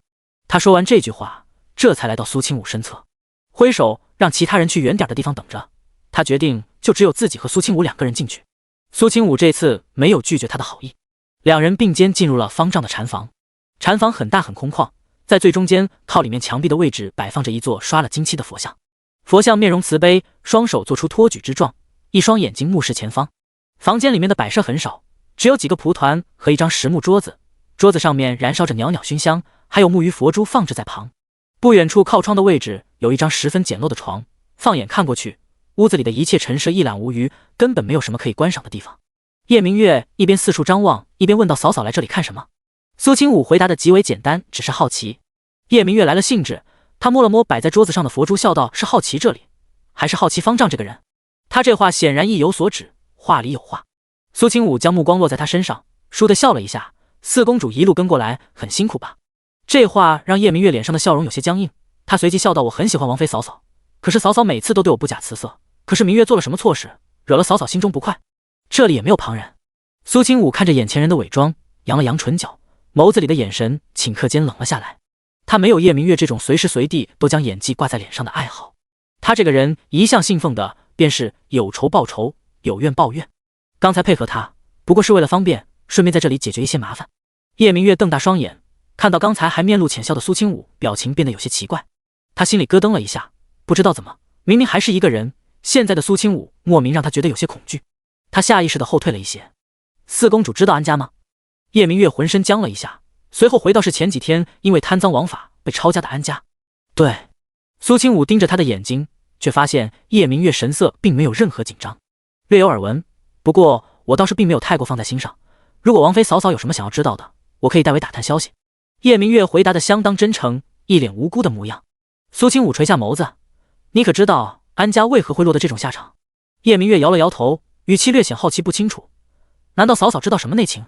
他说完这句话，这才来到苏清武身侧，挥手让其他人去远点的地方等着。他决定就只有自己和苏清武两个人进去。苏清武这次没有拒绝他的好意，两人并肩进入了方丈的禅房。禅房很大很空旷，在最中间靠里面墙壁的位置摆放着一座刷了金漆的佛像。佛像面容慈悲，双手做出托举之状，一双眼睛目视前方。房间里面的摆设很少，只有几个蒲团和一张实木桌子，桌子上面燃烧着袅袅熏香，还有木鱼佛珠放置在旁。不远处靠窗的位置有一张十分简陋的床，放眼看过去，屋子里的一切陈设一览无余，根本没有什么可以观赏的地方。叶明月一边四处张望，一边问道：“嫂嫂来这里看什么？”苏清武回答的极为简单，只是好奇。叶明月来了兴致，他摸了摸摆在桌子上的佛珠，笑道：“是好奇这里，还是好奇方丈这个人？”他这话显然意有所指，话里有话。苏清武将目光落在他身上，倏地笑了一下：“四公主一路跟过来，很辛苦吧？”这话让叶明月脸上的笑容有些僵硬，他随即笑道：“我很喜欢王妃嫂嫂，可是嫂嫂每次都对我不假辞色，可是明月做了什么错事，惹了嫂嫂心中不快？这里也没有旁人。”苏清武看着眼前人的伪装，扬了扬唇角，眸子里的眼神顷刻间冷了下来。他没有叶明月这种随时随地都将演技挂在脸上的爱好，他这个人一向信奉的便是有仇报仇，有怨报怨。刚才配合他不过是为了方便，顺便在这里解决一些麻烦。叶明月瞪大双眼，看到刚才还面露浅笑的苏清武，表情变得有些奇怪。他心里咯噔了一下，不知道怎么，明明还是一个人，现在的苏清武莫名让他觉得有些恐惧。他下意识地后退了一些。四公主知道安家吗？叶明月浑身僵了一下，随后回到是前几天因为贪赃枉法被抄家的安家。对。苏清武盯着他的眼睛，却发现叶明月神色并没有任何紧张。略有耳闻，不过我倒是并没有太过放在心上，如果王妃嫂嫂有什么想要知道的，我可以代为打探消息。叶明月回答的相当真诚，一脸无辜的模样。苏清武垂下眸子：“你可知道安家为何会落得这种下场？”叶明月摇了摇头，语气略显好奇不清楚：“难道嫂嫂知道什么内情？”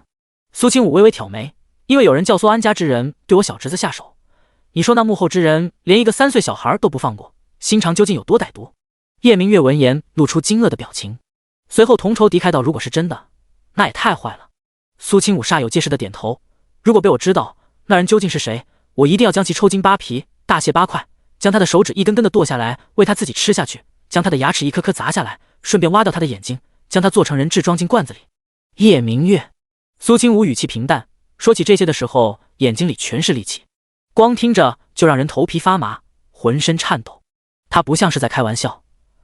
苏清武微微挑眉：“因为有人教唆安家之人对我小侄子下手，你说那幕后之人连一个3岁小孩都不放过，心肠究竟有多歹毒？”叶明月闻言露出惊愕的表情，随后同仇敌忾道：“如果是真的，那也太坏了。”苏清武煞有介事的点头：“如果被我知道那人究竟是谁，我一定要将其抽筋扒皮，大卸8块，将他的手指一根根的剁下来喂他自己吃下去，将他的牙齿一颗颗砸下来，顺便挖掉他的眼睛，将他做成人质装进罐子里。”叶明月。苏清武语气平淡，说起这些的时候眼睛里全是戾气，光听着就让人头皮发麻，浑身颤抖。他不像是在开玩笑，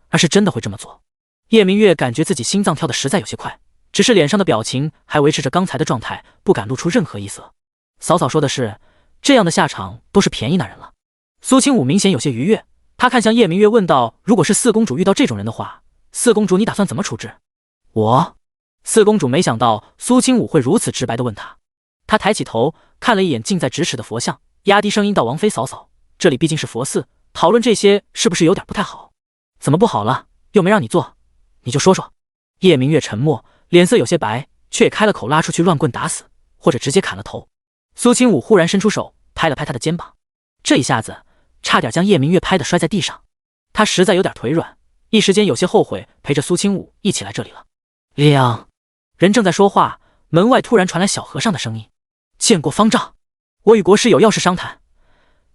而是真的会这么做。叶明月感觉自己心脏跳得实在有些快，只是脸上的表情还维持着刚才的状态，不敢露出任何异色。嫂嫂说的是，这样的下场都是便宜那人了。苏清武明显有些愉悦，他看向叶明月问道：“如果是四公主遇到这种人的话，四公主你打算怎么处置？”我。四公主没想到苏清武会如此直白地问他，他抬起头看了一眼近在咫尺的佛像，压低声音道：“王妃嫂嫂，这里毕竟是佛寺，讨论这些是不是有点不太好？”“怎么不好了？又没让你做，你就说说。”叶明月沉默，脸色有些白，却也开了口：“拉出去乱棍打死，或者直接砍了头。”苏清武忽然伸出手拍了拍他的肩膀，这一下子差点将叶明月拍得摔在地上。他实在有点腿软，一时间有些后悔陪着苏清武一起来这里了。人正在说话，门外突然传来小和尚的声音：“见过方丈，我与国师有要事商谈，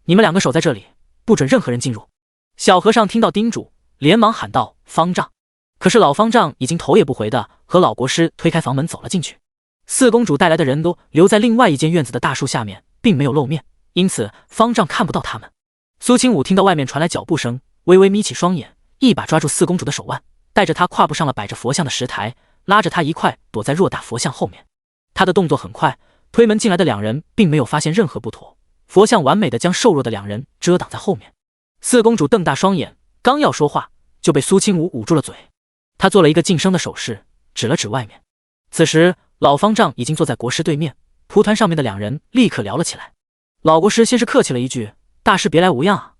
你们两个守在这里，不准任何人进入。”小和尚听到叮嘱，连忙喊道：“方丈！”可是老方丈已经头也不回的和老国师推开房门走了进去。四公主带来的人都留在另外一间院子的大树下面，并没有露面，因此方丈看不到他们。苏清武听到外面传来脚步声，微微眯起双眼，一把抓住四公主的手腕，带着她跨步上了摆着佛像的石台，拉着她一块躲在偌大佛像后面。他的动作很快，推门进来的两人并没有发现任何不妥，佛像完美的将瘦弱的两人遮挡在后面。四公主瞪大双眼，刚要说话，就被苏清武捂住了嘴。他做了一个噤声的手势，指了指外面。此时老方丈已经坐在国师对面，蒲团上面的两人立刻聊了起来。老国师先是客气了一句：“大师别来无恙啊，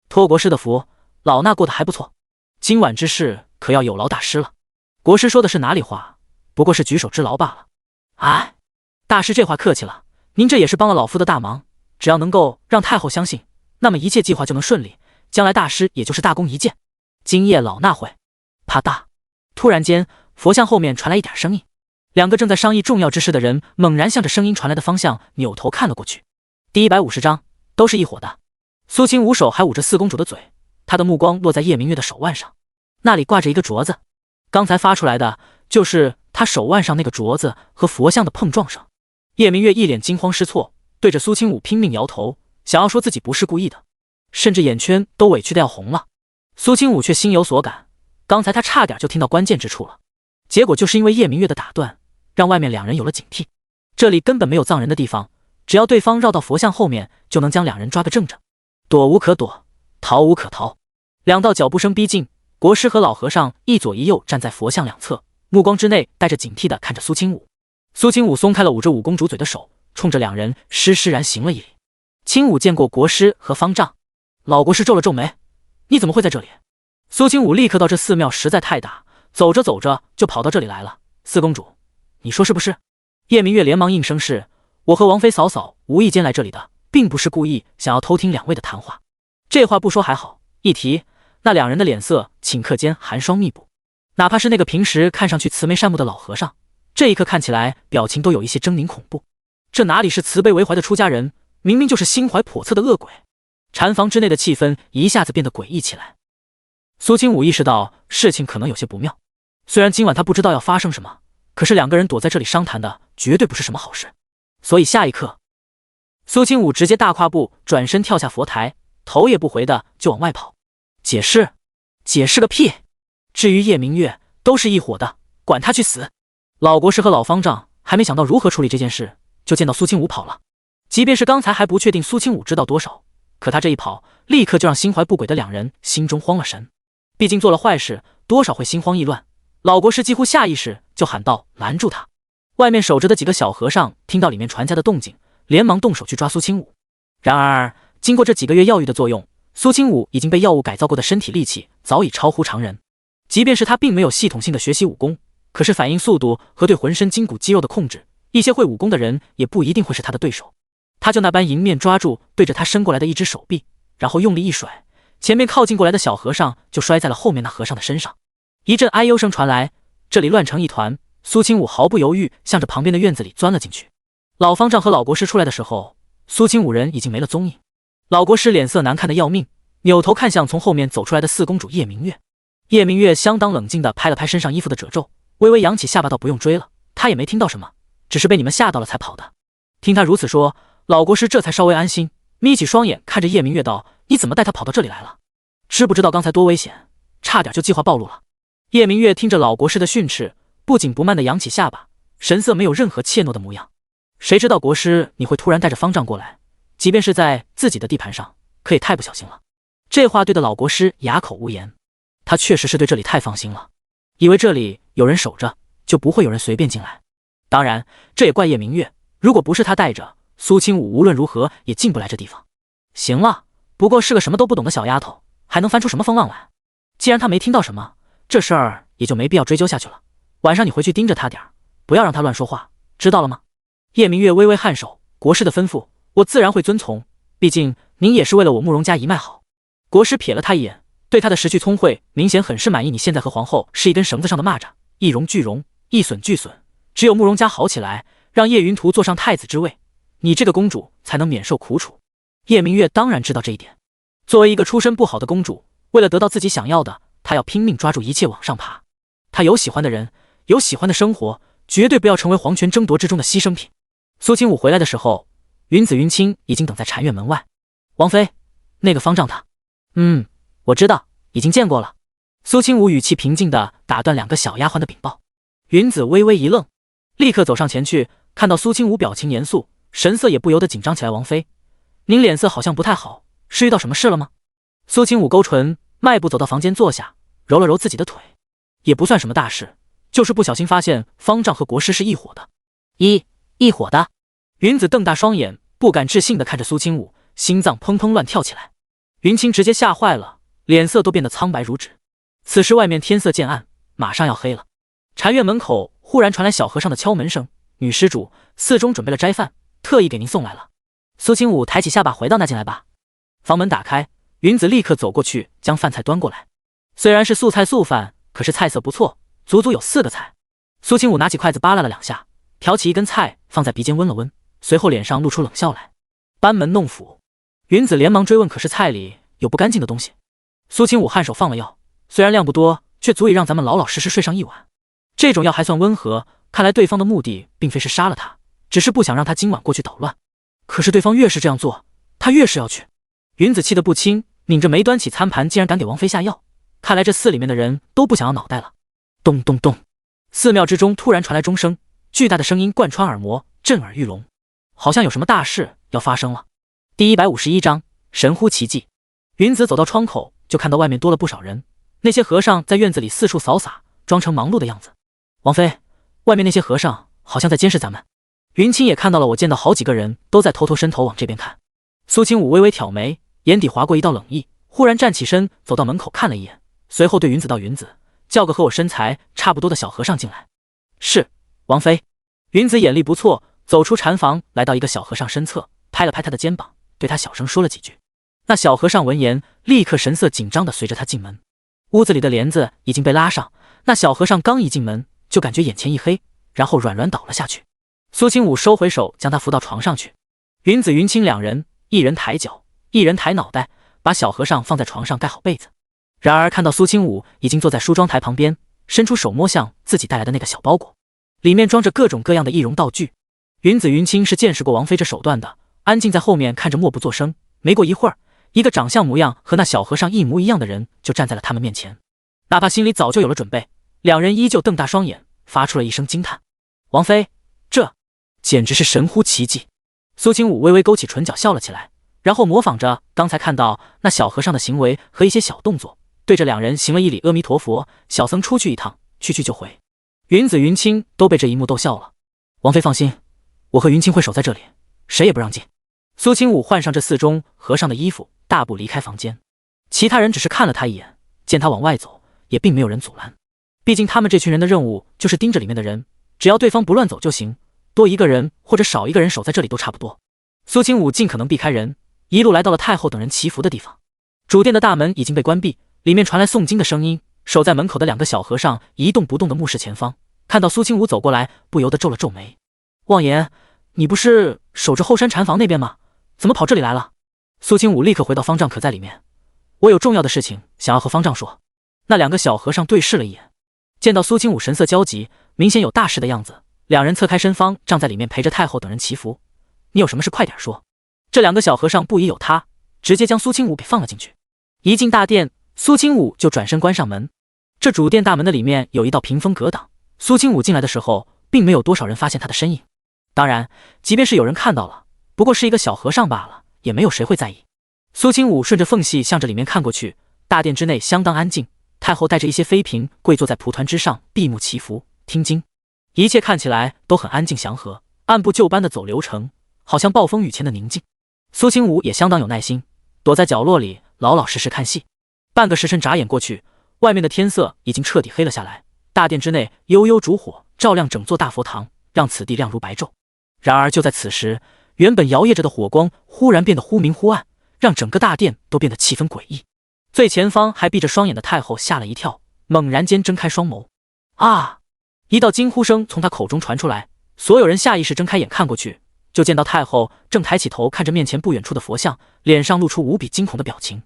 托国师的福，老衲过得还不错，今晚之事可要有劳大师了。”国师说的是哪里话，不过是举手之劳罢了。哎，大师这话客气了，您这也是帮了老夫的大忙，只要能够让太后相信，那么一切计划就能顺利，将来大师也就是大功一件。今夜老衲会。啪嗒，突然间佛像后面传来一点声音，两个正在商议重要之事的人猛然向着声音传来的方向扭头看了过去。第150章都是一伙的。苏清武手还捂着四公主的嘴，他的目光落在叶明月的手腕上，那里挂着一个镯子，刚才发出来的就是他手腕上那个镯子和佛像的碰撞声。叶明月一脸惊慌失措，对着苏清武拼命摇头，想要说自己不是故意的，甚至眼圈都委屈的要红了。苏清武却心有所感，刚才他差点就听到关键之处了，结果就是因为叶明月的打断，让外面两人有了警惕。这里根本没有葬人的地方，只要对方绕到佛像后面，就能将两人抓个正着，躲无可躲，逃无可逃。两道脚步声逼近，国师和老和尚一左一右站在佛像两侧，目光之内带着警惕地看着苏清武。苏清武松开了捂着五公主嘴的手，冲着两人施然行了一礼：“清武见过国师和方丈。”老国师皱了皱眉：“你怎么会在这里？”苏清武立刻道：“这寺庙实在太大，走着走着就跑到这里来了。四公主，你说是不是？”叶明月连忙应声是：“我和王妃嫂嫂无意间来这里的，并不是故意想要偷听两位的谈话。”这话不说还好，一提，那两人的脸色顷刻间寒霜密布。哪怕是那个平时看上去慈眉善目的老和尚，这一刻看起来表情都有一些狰狞恐怖。这哪里是慈悲为怀的出家人，明明就是心怀叵测的恶鬼。禅房之内的气氛一下子变得诡异起来。苏清武意识到事情可能有些不妙，虽然今晚他不知道要发生什么，可是两个人躲在这里商谈的绝对不是什么好事。所以下一刻，苏清武直接大跨步转身跳下佛台，头也不回的就往外跑。解释？解释个屁！至于叶明月，都是一伙的，管他去死！老国师和老方丈还没想到如何处理这件事，就见到苏清武跑了。即便是刚才还不确定苏清武知道多少，可他这一跑，立刻就让心怀不轨的两人心中慌了神。毕竟做了坏事，多少会心慌意乱。老国师几乎下意识就喊道：“拦住他！”外面守着的几个小和尚听到里面传家的动静，连忙动手去抓苏清武。然而经过这几个月药浴的作用，苏清武已经被药物改造过的身体力气早已超乎常人。即便是他并没有系统性的学习武功，可是反应速度和对浑身筋骨肌肉的控制，一些会武功的人也不一定会是他的对手。他就那般迎面抓住对着他伸过来的一只手臂，然后用力一甩，前面靠近过来的小和尚就摔在了后面那和尚的身上。一阵哀忧声传来，这里乱成一团。苏清武毫不犹豫向着旁边的院子里钻了进去。老方丈和老国师出来的时候，苏清武人已经没了踪影。老国师脸色难看的要命，扭头看向从后面走出来的四公主叶明月。叶明月相当冷静地拍了拍身上衣服的褶皱，微微扬起下巴道：“不用追了，他也没听到什么，只是被你们吓到了才跑的。”听他如此说，老国师这才稍微安心，眯起双眼看着叶明月道：“你怎么带他跑到这里来了？知不知道刚才多危险，差点就计划暴露了。”叶明月听着老国师的训斥，不紧不慢地扬起下巴，神色没有任何怯懦的模样。谁知道国师你会突然带着方丈过来，即便是在自己的地盘上，可也太不小心了。这话对的老国师哑口无言。他确实是对这里太放心了，以为这里有人守着，就不会有人随便进来。当然，这也怪叶明月，如果不是他带着，苏清武无论如何也进不来这地方。行了，不过是个什么都不懂的小丫头，还能翻出什么风浪来？既然他没听到什么，这事儿也就没必要追究下去了。晚上你回去盯着他点儿，不要让他乱说话，知道了吗？叶明月微微颔首，国师的吩咐，我自然会遵从。毕竟您也是为了我慕容家一脉好。国师瞥了他一眼，对他的识趣聪慧明显很是满意。你现在和皇后是一根绳子上的蚂蚱，一荣俱荣，一损俱损。只有慕容家好起来，让叶云图坐上太子之位，你这个公主才能免受苦楚。叶明月当然知道这一点。作为一个出身不好的公主，为了得到自己想要的，她要拼命抓住一切往上爬。她有喜欢的人，有喜欢的生活，绝对不要成为皇权争夺之中的牺牲品。苏清武回来的时候，云子云清已经等在禅院门外。王妃，那个方丈他……我知道，已经见过了。苏清武语气平静地打断两个小丫鬟的禀报。云子微微一愣，立刻走上前去，看到苏清武表情严肃，神色也不由得紧张起来。王妃，您脸色好像不太好，是遇到什么事了吗？苏清武勾唇，迈步走到房间坐下，揉了揉自己的腿。也不算什么大事，就是不小心发现方丈和国师是一伙的。一伙的？云子瞪大双眼，不敢置信地看着苏清武，心脏砰砰乱跳起来。云清直接吓坏了，脸色都变得苍白如纸。此时外面天色渐暗，马上要黑了。禅院门口忽然传来小和尚的敲门声：“女施主，寺中准备了斋饭，特意给您送来了。”苏清武抬起下巴回道：“那进来吧。”房门打开，云子立刻走过去将饭菜端过来。虽然是素菜素饭，可是菜色不错，足足有4个菜。苏清武拿起筷子扒拉了2下，挑起一根菜放在鼻尖温了温，随后脸上露出冷笑来：“班门弄斧。”云子连忙追问：“可是菜里有不干净的东西？”苏清武颔首放了药，虽然量不多，却足以让咱们老老实实睡上一晚。这种药还算温和，看来对方的目的并非是杀了他，只是不想让他今晚过去捣乱。可是对方越是这样做，他越是要去。云子气得不轻，拧着眉端起餐盘，竟然敢给王妃下药，看来这寺里面的人都不想要脑袋了。咚咚咚，寺庙之中突然传来钟声，巨大的声音贯穿耳膜，震耳欲聋，好像有什么大事要发生了。第151章神乎其技。云子走到窗口，就看到外面多了不少人，那些和尚在院子里四处扫洒，装成忙碌的样子。王妃，外面那些和尚好像在监视咱们。云清也看到了，我见到好几个人都在偷偷伸头往这边看。苏清武微微挑眉，眼底划过一道冷意，忽然站起身走到门口看了一眼，随后对云子道：“云子，叫个和我身材差不多的小和尚进来。”是，王妃。云子眼力不错，走出禅房，来到一个小和尚身侧，拍了拍他的肩膀，对他小声说了几句。那小和尚闻言，立刻神色紧张地随着他进门。屋子里的帘子已经被拉上，那小和尚刚一进门，就感觉眼前一黑，然后软软倒了下去。苏清武收回手，将他扶到床上去。云子云清两人，一人抬脚，一人抬脑袋，把小和尚放在床上盖好被子。然而看到苏清武已经坐在梳妆台旁边，伸出手摸向自己带来的那个小包裹，里面装着各种各样的易容道具。云子云清是见识过王妃这手段的，安静在后面看着默不作声。没过一会儿，一个长相模样和那小和尚一模一样的人就站在了他们面前。哪怕心里早就有了准备，两人依旧瞪大双眼，发出了一声惊叹：“王妃，这简直是神乎其技！”苏清武微微勾起唇角笑了起来，然后模仿着刚才看到那小和尚的行为和一些小动作，对着两人行了一礼：“阿弥陀佛，小僧出去一趟，去就回。”云子云清都被这一幕逗笑了。王妃放心，我和云清会守在这里，谁也不让进。苏清武换上这寺中和尚的衣服，大步离开房间。其他人只是看了他一眼，见他往外走，也并没有人阻拦。毕竟他们这群人的任务就是盯着里面的人，只要对方不乱走就行，多一个人或者少一个人守在这里都差不多。苏清武尽可能避开人，一路来到了太后等人祈福的地方。主殿的大门已经被关闭，里面传来诵经的声音。守在门口的两个小和尚一动不动地目视前方，看到苏清武走过来，不由得皱了皱眉：“望言，你不是守着后山禅房那边吗？怎么跑这里来了？”苏清武立刻回到：“方丈可在里面？我有重要的事情想要和方丈说。”那两个小和尚对视了一眼，见到苏清武神色焦急，明显有大事的样子，两人侧开身方站在里面陪着太后等人祈福。“你有什么事快点说。”这两个小和尚不疑有他，直接将苏清武给放了进去。一进大殿，苏清武就转身关上门。这主殿大门的里面有一道屏风隔挡，苏清武进来的时候并没有多少人发现他的身影。当然，即便是有人看到了，不过是一个小和尚罢了，也没有谁会在意。苏清武顺着缝隙向着里面看过去，大殿之内相当安静，太后带着一些妃嫔跪坐在蒲团之上，闭目祈福听经，一切看起来都很安静祥和，按部就班的走流程，好像暴风雨前的宁静。苏清武也相当有耐心，躲在角落里老老实实看戏。半个时辰眨眼过去，外面的天色已经彻底黑了下来，大殿之内悠悠烛火照亮整座大佛堂，让此地亮如白昼。然而就在此时，原本摇曳着的火光忽然变得忽明忽暗，让整个大殿都变得气氛诡异。最前方还闭着双眼的太后吓了一跳，猛然间睁开双眸。啊！一道惊呼声从她口中传出来，所有人下意识睁开眼看过去，就见到太后正抬起头看着面前不远处的佛像，脸上露出无比惊恐的表情。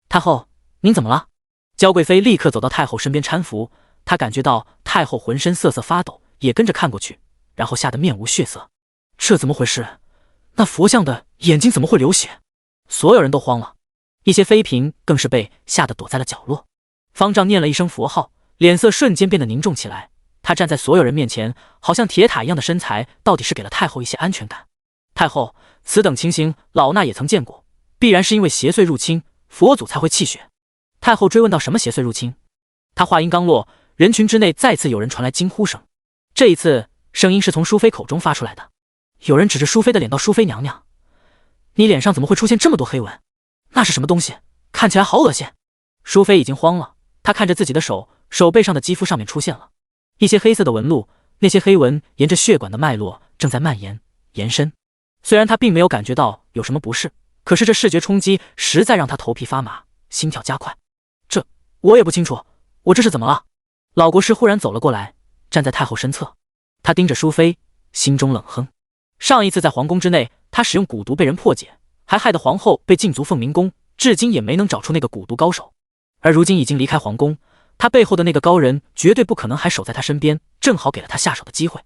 太后，您怎么了？娇贵妃立刻走到太后身边搀扶，她感觉到太后浑身瑟瑟发抖，也跟着看过去，然后吓得面无血色。这怎么回事？那佛像的眼睛怎么会流血？所有人都慌了，一些妃嫔更是被吓得躲在了角落。方丈念了一声佛号，脸色瞬间变得凝重起来。他站在所有人面前，好像铁塔一样的身材，到底是给了太后一些安全感。太后，此等情形老衲也曾见过，必然是因为邪祟入侵，佛祖才会气血。太后追问到什么邪祟入侵？他话音刚落，人群之内再次有人传来惊呼声。这一次声音是从淑妃口中发出来的。有人指着淑妃的脸道：“淑妃娘娘，你脸上怎么会出现这么多黑纹？那是什么东西？看起来好恶心！”淑妃已经慌了，她看着自己的手背上的肌肤上面出现了一些黑色的纹路，那些黑纹沿着血管的脉络正在蔓延延伸。虽然她并没有感觉到有什么不适，可是这视觉冲击实在让她头皮发麻，心跳加快。这我也不清楚，我这是怎么了？老国师忽然走了过来，站在太后身侧，他盯着淑妃，心中冷哼。上一次在皇宫之内，他使用蛊毒被人破解，还害得皇后被禁足凤鸣宫，至今也没能找出那个蛊毒高手。而如今已经离开皇宫，他背后的那个高人绝对不可能还守在他身边，正好给了他下手的机会。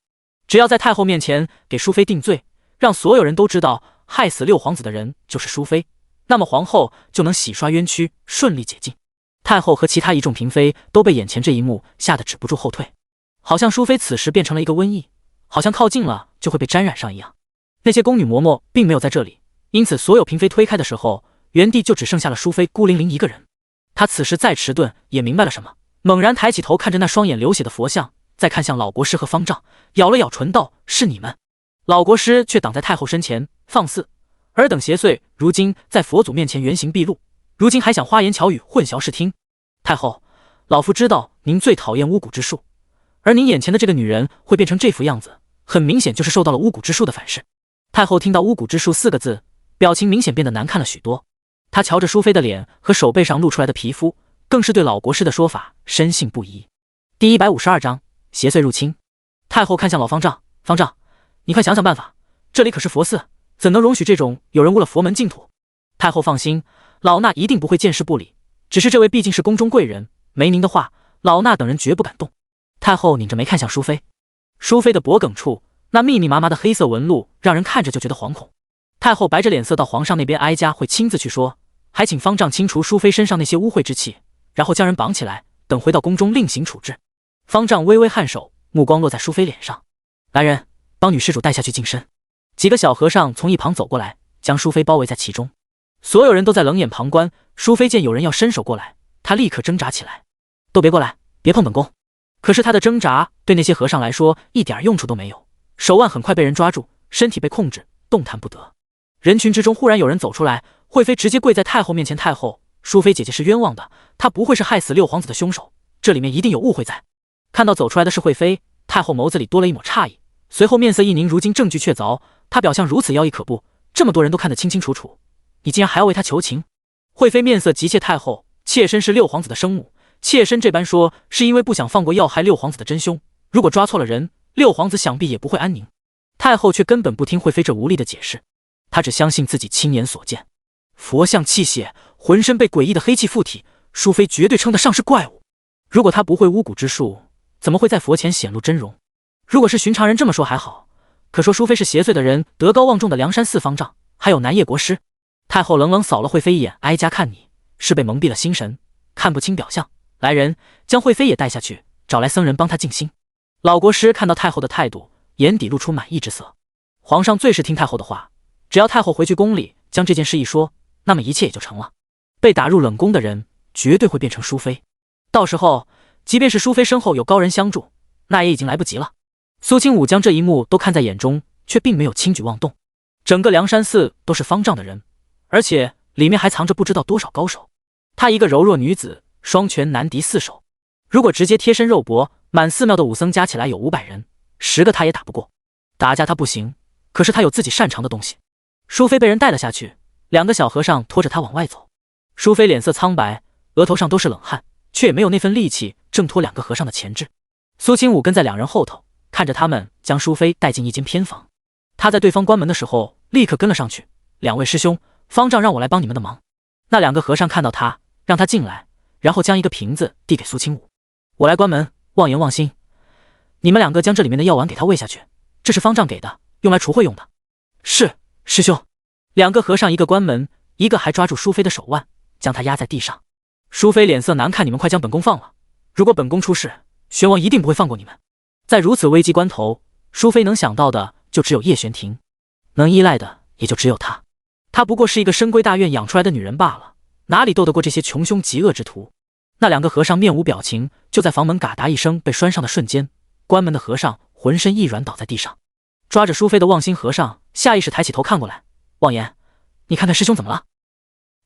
只要在太后面前给淑妃定罪，让所有人都知道害死六皇子的人就是淑妃，那么皇后就能洗刷冤屈，顺利解禁。太后和其他一众嫔妃都被眼前这一幕吓得止不住后退，好像淑妃此时变成了一个瘟疫，好像靠近了就会被沾染上一样。那些宫女嬷嬷并没有在这里，因此所有嫔妃推开的时候，原地就只剩下了淑妃孤零零一个人。她此时再迟钝，也明白了什么，猛然抬起头看着那双眼流血的佛像，再看向老国师和方丈，咬了咬唇道：“是你们。”老国师却挡在太后身前，放肆！尔等邪祟如今在佛祖面前原形毕露，如今还想花言巧语混淆视听。太后，老夫知道您最讨厌巫蛊之术，而您眼前的这个女人会变成这副样子，很明显就是受到了巫蛊之术的反噬。太后听到巫蛊之术四个字，表情明显变得难看了许多。她瞧着淑妃的脸和手背上露出来的皮肤，更是对老国师的说法深信不疑。第152章邪祟入侵。太后看向老方丈，方丈，你快想想办法，这里可是佛寺，怎能容许这种有人误了佛门净土？太后放心，老衲一定不会见势不理，只是这位毕竟是宫中贵人，没您的话，老衲等人绝不敢动。太后拧着眉看向淑妃，淑妃的脖颈处那密密麻麻的黑色纹路让人看着就觉得惶恐。太后白着脸色到皇上那边哀家会亲自去说，还请方丈清除淑妃身上那些污秽之气，然后将人绑起来，等回到宫中另行处置。方丈微微颔首，目光落在淑妃脸上。来人，帮女施主带下去净身。几个小和尚从一旁走过来，将淑妃包围在其中。所有人都在冷眼旁观。淑妃见有人要伸手过来，她立刻挣扎起来，都别过来，别碰本宫。可是她的挣扎对那些和尚来说一点用处都没有，手腕很快被人抓住，身体被控制，动弹不得。人群之中忽然有人走出来，惠妃直接跪在太后面前。太后，淑妃姐姐是冤枉的，她不会是害死六皇子的凶手，这里面一定有误会在。看到走出来的是惠妃，太后眸子里多了一抹诧异，随后面色一凝，如今证据确凿，她表象如此妖异可怖，这么多人都看得清清楚楚，你竟然还要为她求情？惠妃面色急切，太后，妾身是六皇子的生母，妾身这般说是因为不想放过要害六皇子的真凶，如果抓错了人，六皇子想必也不会安宁。太后却根本不听惠妃这无力的解释，她只相信自己亲眼所见，佛像泣血，浑身被诡异的黑气附体，淑妃绝对称得上是怪物。如果她不会巫蛊之术，怎么会在佛前显露真容？如果是寻常人这么说还好，可说淑妃是邪祟的人，德高望重的梁山四方丈，还有南叶国师。太后冷冷扫了惠妃一眼，哀家看你是被蒙蔽了心神，看不清表象。来人，将惠妃也带下去，找来僧人帮她静心。老国师看到太后的态度，眼底露出满意之色。皇上最是听太后的话，只要太后回去宫里将这件事一说，那么一切也就成了。被打入冷宫的人绝对会变成淑妃，到时候即便是淑妃身后有高人相助，那也已经来不及了。苏清武将这一幕都看在眼中，却并没有轻举妄动。整个梁山寺都是方丈的人，而且里面还藏着不知道多少高手。她一个柔弱女子，双拳难敌4手，如果直接贴身肉搏，满寺庙的武僧加起来有500人，10个她也打不过。打架她不行，可是她有自己擅长的东西。淑妃被人带了下去，2个小和尚拖着她往外走。淑妃脸色苍白，额头上都是冷汗，却也没有那份力气挣脱2个和尚的钳制。苏清武跟在2人后头，看着他们将淑妃带进一间偏房。他在对方关门的时候立刻跟了上去：“2位师兄，方丈让我来帮你们的忙。”那2个和尚看到他，让他进来，然后将一个瓶子递给苏清武：“我来关门，望言望心，你们2个将这里面的药丸给他喂下去，这是方丈给的，用来除秽用的。”“是，师兄。”2个和尚一个关门，一个还抓住淑妃的手腕，将她压在地上。淑妃脸色难看：“你们快将本宫放了，如果本宫出事，玄王一定不会放过你们。”在如此危机关头，淑妃能想到的就只有叶玄庭，能依赖的也就只有她。她不过是一个深闺大院养出来的女人罢了，哪里斗得过这些穷凶极恶之徒？那2个和尚面无表情，就在房门嘎哒一声被拴上的瞬间，关门的和尚浑身一软倒在地上。抓着淑妃的望心和尚下意识抬起头看过来：“望言，你看看师兄怎么了？”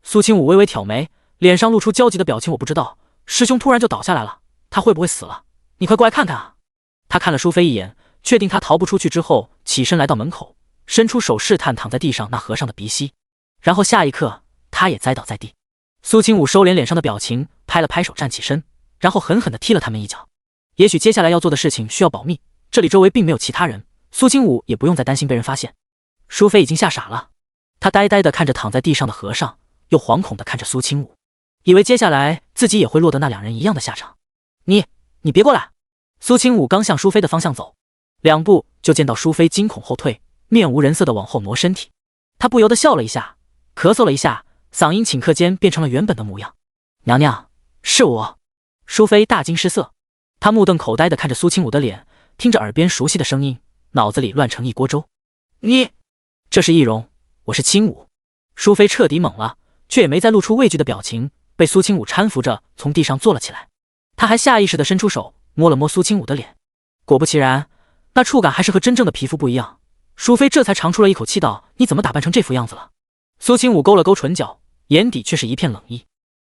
苏清武微微挑眉，脸上露出焦急的表情：“我不知道，师兄突然就倒下来了，他会不会死了？你快过来看看啊！”他看了淑妃一眼，确定他逃不出去之后，起身来到门口，伸出手试探躺在地上那和尚的鼻息，然后下一刻他也栽倒在地。苏清武收敛脸上的表情，拍了拍手站起身，然后狠狠地踢了他们一脚。也许接下来要做的事情需要保密，这里周围并没有其他人，苏清武也不用再担心被人发现。淑妃已经吓傻了，她呆呆地看着躺在地上的和尚，又惶恐地看着苏清武，以为接下来自己也会落得那2人一样的下场。你别过来！苏清武刚向淑妃的方向走，2步就见到淑妃惊恐后退，面无人色地往后挪身体。他不由得笑了一下，咳嗽了一下，嗓音顷刻间变成了原本的模样：“娘娘，是我。”淑妃大惊失色，她目瞪口呆地看着苏清武的脸，听着耳边熟悉的声音，脑子里乱成一锅粥。“你……这是易容，我是清武。”淑妃彻底懵了，却也没再露出畏惧的表情，被苏清武搀扶着从地上坐了起来。他还下意识地伸出手摸了摸苏清武的脸，果不其然，那触感还是和真正的皮肤不一样。淑妃这才长出了一口气道：“你怎么打扮成这副样子了？”苏清武勾了勾唇角，眼底却是一片冷意。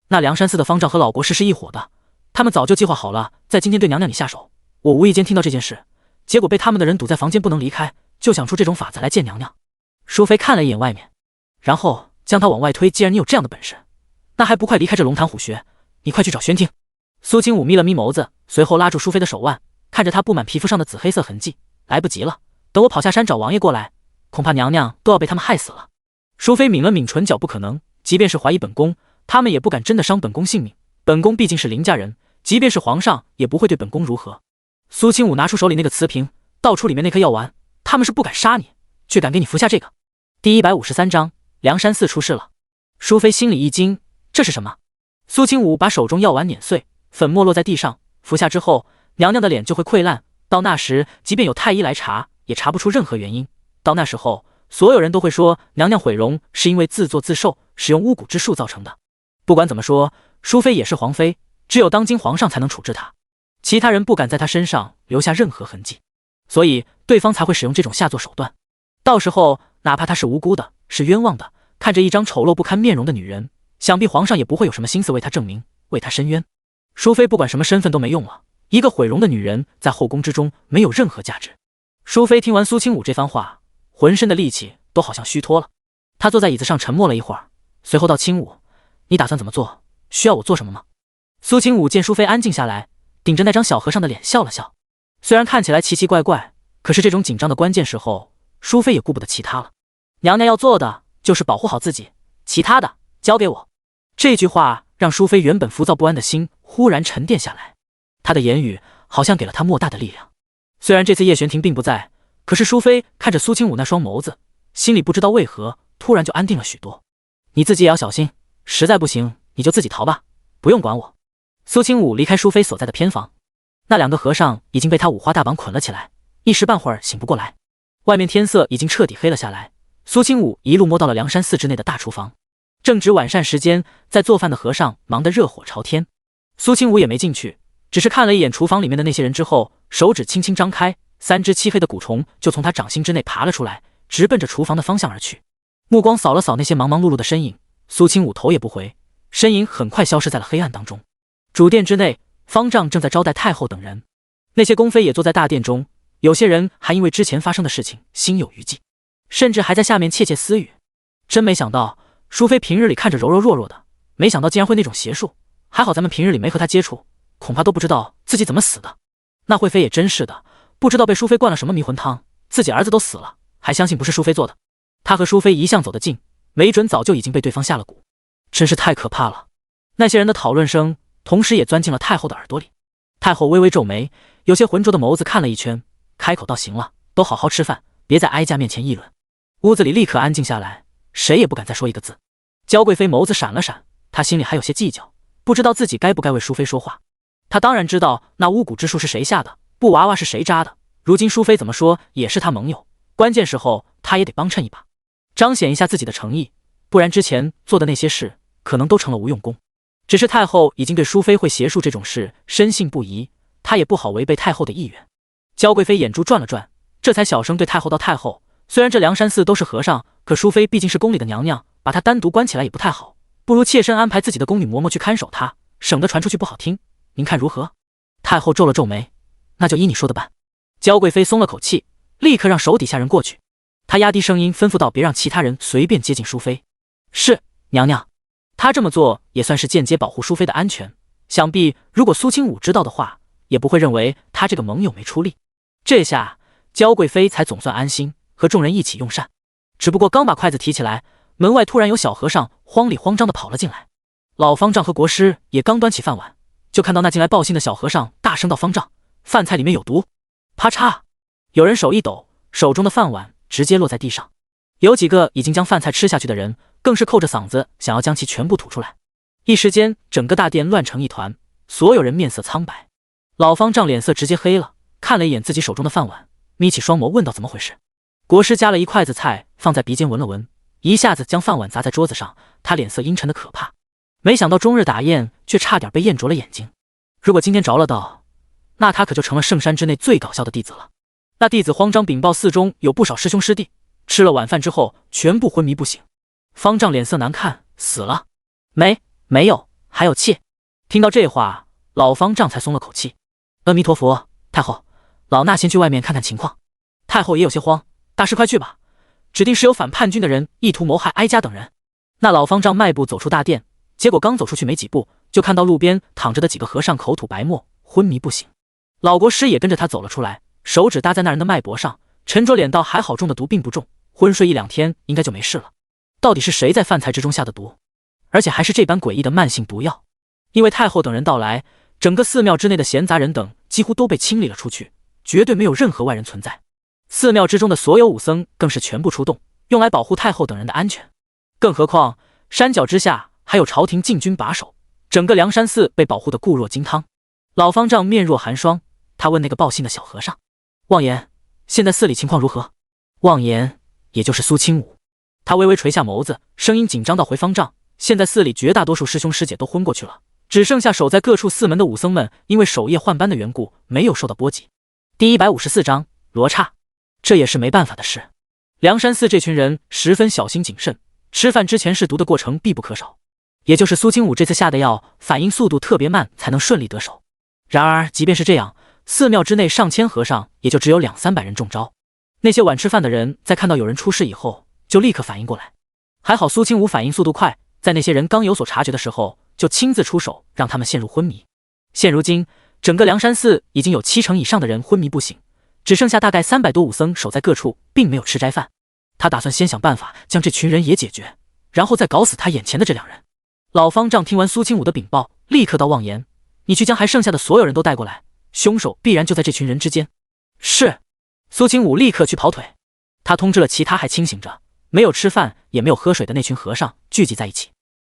那梁山寺的方丈和老国师是一伙的，他们早就计划好了在今天对娘娘你下手。我无意间听到这件事，结果被他们的人堵在房间不能离开，就想出这种法子来见娘娘。淑妃看了一眼外面，然后将他往外推：“既然你有这样的本事，那还不快离开这龙潭虎穴？你快去找玄庭！”苏清武眯了眯眸子，随后拉住淑妃的手腕，看着她布满皮肤上的紫黑色痕迹：“来不及了，等我跑下山找王爷过来，恐怕娘娘都要被他们害死了。”淑妃抿了抿唇角：“不可能，即便是怀疑本宫，他们也不敢真的伤本宫性命。本宫毕竟是林家人，即便是皇上也不会对本宫如何。”苏清武拿出手里那个瓷瓶，倒出里面那颗药丸：“他们是不敢杀你，却敢给你服下这个。”第153章，梁山寺出事了。淑妃心里一惊，这是什么？苏清武把手中药丸碾碎，粉末落在地上，服下之后，娘娘的脸就会溃烂。到那时，即便有太医来查，也查不出任何原因。到那时候，所有人都会说娘娘毁容是因为自作自受，使用巫蛊之术造成的。不管怎么说，淑妃也是皇妃，只有当今皇上才能处置她，其他人不敢在她身上留下任何痕迹，所以对方才会使用这种下作手段。到时候，哪怕她是无辜的，是冤枉的，看着一张丑陋不堪面容的女人，想必皇上也不会有什么心思为她证明，为她伸冤。淑妃不管什么身份都没用了，一个毁容的女人在后宫之中没有任何价值。淑妃听完苏清武这番话，浑身的力气都好像虚脱了。她坐在椅子上沉默了一会儿，随后道：“清武，你打算怎么做？需要我做什么吗？”苏清武见淑妃安静下来，顶着那张小和尚的脸笑了笑。虽然看起来奇奇怪怪，可是这种紧张的关键时候，淑妃也顾不得其他了。娘娘要做的就是保护好自己，其他的交给我。这句话让淑妃原本浮躁不安的心忽然沉淀下来，她的言语好像给了她莫大的力量。虽然这次叶玄庭并不在，可是淑妃看着苏清武那双眸子，心里不知道为何突然就安定了许多。你自己也要小心，实在不行你就自己逃吧，不用管我。苏清武离开淑妃所在的偏房，那2个和尚已经被他五花大绑捆了起来，一时半会儿醒不过来。外面天色已经彻底黑了下来，苏清武一路摸到了梁山寺之内的大厨房。正值晚膳时间，在做饭的和尚忙得热火朝天。苏清武也没进去，只是看了一眼厨房里面的那些人之后，手指轻轻张开， 3只漆黑的蛊虫就从他掌心之内爬了出来，直奔着厨房的方向而去。目光扫了扫那些忙忙碌碌的身影，苏清武头也不回，身影很快消失在了黑暗当中。主殿之内，方丈正在招待太后等人，那些宫妃也坐在大殿中，有些人还因为之前发生的事情心有余悸，甚至还在下面窃窃私语。真没想到，淑妃平日里看着柔柔弱弱的，没想到竟然会那种邪术，还好咱们平日里没和她接触，恐怕都不知道自己怎么死的。那惠妃也真是的，不知道被淑妃灌了什么迷魂汤，自己儿子都死了，还相信不是淑妃做的。他和淑妃一向走得近，没准早就已经被对方下了蛊，真是太可怕了。那些人的讨论声同时也钻进了太后的耳朵里。太后微微皱眉，有些浑浊的眸子看了一圈，开口道：“行了，都好好吃饭，别在哀家面前议论。”屋子里立刻安静下来，谁也不敢再说一个字。娇贵妃眸子闪了闪，她心里还有些计较，不知道自己该不该为淑妃说话。她当然知道那巫蛊之术是谁下的，布娃娃是谁扎的，如今淑妃怎么说也是她盟友，关键时候她也得帮衬一把，彰显一下自己的诚意，不然之前做的那些事可能都成了无用功。只是太后已经对淑妃会邪术这种事深信不疑，她也不好违背太后的意愿。娇贵妃眼珠转了转，这才小声对太后道：“太后，虽然这梁山寺都是和尚，可淑妃毕竟是宫里的娘娘，把她单独关起来也不太好，不如妾身安排自己的宫女嬷嬷去看守她，省得传出去不好听，您看如何？”太后皱了皱眉，那就依你说的办。娇贵妃松了口气，立刻让手底下人过去。她压低声音吩咐道：“别让其他人随便接近淑妃。”是，娘娘。她这么做也算是间接保护淑妃的安全，想必如果苏清武知道的话，也不会认为她这个盟友没出力。这下娇贵妃才总算安心，和众人一起用膳。只不过刚把筷子提起来，门外突然有小和尚慌里慌张地跑了进来。老方丈和国师也刚端起饭碗，就看到那进来报信的小和尚大声道：“方丈，饭菜里面有毒！”啪嚓，有人手一抖，手中的饭碗直接落在地上。有几个已经将饭菜吃下去的人更是扣着嗓子想要将其全部吐出来。一时间整个大殿乱成一团，所有人面色苍白。老方丈脸色直接黑了，看了一眼自己手中的饭碗，眯起双眸问道：“怎么回事？”国师夹了一筷子菜放在鼻尖闻了闻，一下子将饭碗砸在桌子上，他脸色阴沉的可怕。没想到终日打雁，却差点被雁啄了眼睛。如果今天着了道，那他可就成了圣山之内最搞笑的弟子了。那弟子慌张禀报寺中有不少师兄师弟，吃了晚饭之后全部昏迷不醒。方丈脸色难看：“死了？”没有，还有气。听到这话，老方丈才松了口气。阿弥陀佛，太后，老衲先去外面看看情况。太后也有些慌：“大师快去吧，指定是有反叛军的人意图谋害哀家等人。”那老方丈迈步走出大殿，结果刚走出去没几步，就看到路边躺着的几个和尚口吐白沫，昏迷不醒。老国师也跟着他走了出来，手指搭在那人的脉搏上，沉着脸道：“还好中的毒并不重，昏睡1-2天应该就没事了。”到底是谁在饭菜之中下的毒？而且还是这般诡异的慢性毒药。因为太后等人到来，整个寺庙之内的闲杂人等几乎都被清理了出去，绝对没有任何外人存在。寺庙之中的所有武僧更是全部出动，用来保护太后等人的安全。更何况山脚之下还有朝廷禁军把守，整个梁山寺被保护得固若金汤。老方丈面若寒霜，他问那个报信的小和尚：“望言，现在寺里情况如何？”望言也就是苏清武，他微微垂下眸子，声音紧张道：“回方丈，现在寺里绝大多数师兄师姐都昏过去了，只剩下守在各处寺门的武僧们因为守夜换班的缘故没有受到波及。”第154章罗刹。这也是没办法的事。梁山寺这群人十分小心谨慎，吃饭之前试毒的过程必不可少。也就是苏清武这次下的药反应速度特别慢，才能顺利得手。然而即便是这样，寺庙之内上千和尚也就只有200-300人中招。那些晚吃饭的人在看到有人出事以后，就立刻反应过来。还好苏清武反应速度快，在那些人刚有所察觉的时候，就亲自出手，让他们陷入昏迷。现如今，整个梁山寺已经有70%以上的人昏迷不醒，只剩下大概300多武僧守在各处，并没有吃斋饭。他打算先想办法将这群人也解决，然后再搞死他眼前的这2人。老方丈听完苏清武的禀报，立刻道：“望言，你去将还剩下的所有人都带过来，凶手必然就在这群人之间。”是。苏清武立刻去跑腿，他通知了其他还清醒着、没有吃饭也没有喝水的那群和尚聚集在一起。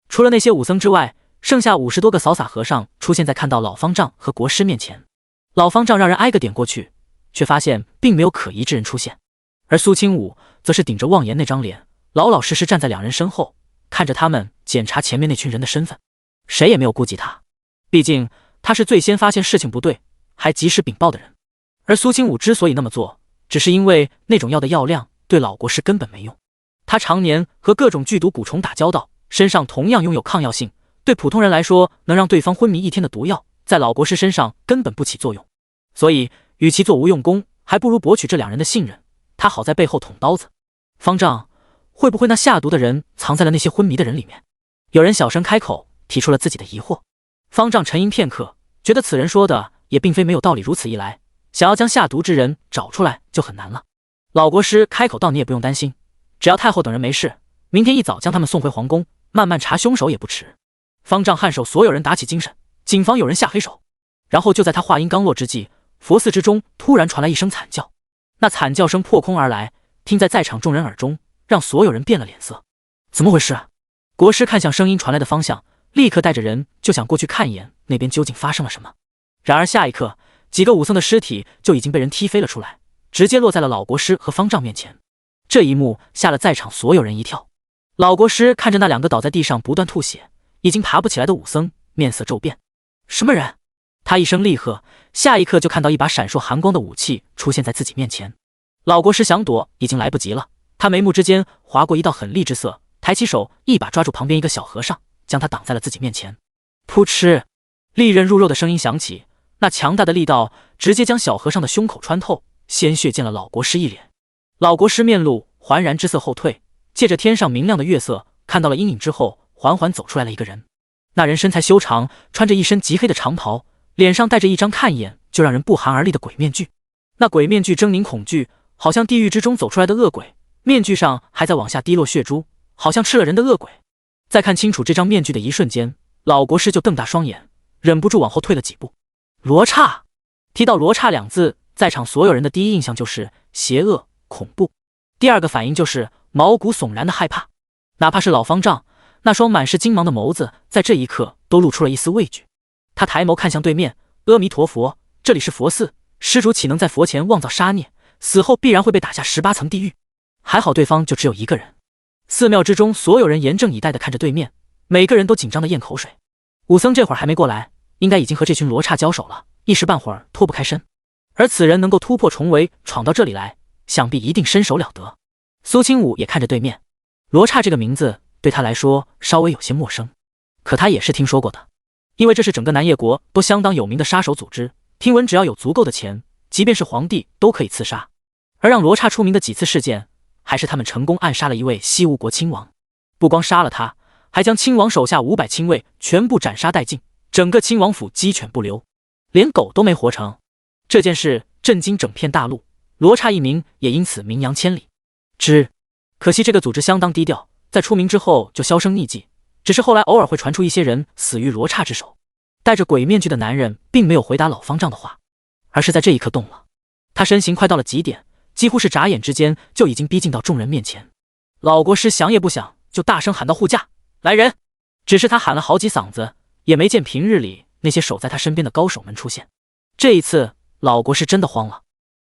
除了那些武僧之外，剩下50多个扫洒和尚出现在看到老方丈和国师面前。老方丈让人挨个点过去，却发现并没有可疑之人出现，而苏清武则是顶着望言那张脸，老老实实站在2人身后，看着他们检查前面那群人的身份。谁也没有顾及他，毕竟他是最先发现事情不对，还及时禀报的人。而苏清武之所以那么做，只是因为那种药的药量对老国师根本没用。他常年和各种剧毒蛊虫打交道，身上同样拥有抗药性，对普通人来说，能让对方昏迷一天的毒药，在老国师身上根本不起作用。所以，与其做无用功，还不如博取这两人的信任。他好在背后捅刀子。方丈，会不会那下毒的人藏在了那些昏迷的人里面？有人小声开口，提出了自己的疑惑。方丈沉吟片刻，觉得此人说的也并非没有道理。如此一来，想要将下毒之人找出来就很难了。老国师开口道：“你也不用担心，只要太后等人没事，明天一早将他们送回皇宫，慢慢查凶手也不迟。”方丈颔首，所有人打起精神，谨防有人下黑手。然后就在他话音刚落之际，佛寺之中突然传来一声惨叫，那惨叫声破空而来，听在场众人耳中，让所有人变了脸色。怎么回事啊？国师看向声音传来的方向，立刻带着人就想过去看一眼那边究竟发生了什么。然而下一刻，几个武僧的尸体就已经被人踢飞了出来，直接落在了老国师和方丈面前。这一幕吓了在场所有人一跳。老国师看着那两个倒在地上不断吐血、已经爬不起来的武僧，面色骤变。什么人？他一声厉喝，下一刻就看到一把闪烁寒光的武器出现在自己面前。老国师想躲已经来不及了，他眉目之间划过一道狠厉之色，抬起手一把抓住旁边一个小和尚，将他挡在了自己面前。噗嗤，利刃入肉的声音响起，那强大的力道直接将小和尚的胸口穿透，鲜血溅了老国师一脸。老国师面露环然之色后退，借着天上明亮的月色，看到了阴影之后，缓缓走出来了一个人。那人身材修长，穿着一身极黑的长袍，脸上戴着一张看一眼就让人不寒而栗的鬼面具。那鬼面具狰狞恐惧，好像地狱之中走出来的恶鬼，面具上还在往下滴落血珠，好像吃了人的恶鬼。在看清楚这张面具的一瞬间，老国师就瞪大双眼，忍不住往后退了几步。罗刹。提到罗刹两字，在场所有人的第一印象就是邪恶恐怖，第二个反应就是毛骨悚然的害怕。哪怕是老方丈，那双满是金芒的眸子在这一刻都露出了一丝畏惧。他抬眸看向对面，阿弥陀佛，这里是佛寺，施主岂能在佛前妄造杀孽，死后必然会被打下18层地狱。还好对方就只有一个人。寺庙之中，所有人严阵以待地看着对面，每个人都紧张地咽口水。武僧这会儿还没过来，应该已经和这群罗刹交手了，一时半会儿脱不开身。而此人能够突破重围，闯到这里来，想必一定身手了得。苏清武也看着对面，罗刹这个名字对他来说稍微有些陌生，可他也是听说过的，因为这是整个南叶国都相当有名的杀手组织，听闻只要有足够的钱，即便是皇帝都可以刺杀。而让罗刹出名的几次事件，还是他们成功暗杀了一位西吴国亲王，不光杀了他，还将亲王手下500亲卫全部斩杀殆尽，整个亲王府鸡犬不留，连狗都没活成。这件事震惊整片大陆，罗刹一名也因此名扬千里。可惜这个组织相当低调，在出名之后就销声匿迹，只是后来偶尔会传出一些人死于罗刹之手。戴着鬼面具的男人并没有回答老方丈的话，而是在这一刻动了。他身形快到了极点，几乎是眨眼之间就已经逼近到众人面前。老国师想也不想就大声喊道：“护驾，来人！”只是他喊了好几嗓子，也没见平日里那些守在他身边的高手们出现。这一次老国师真的慌了，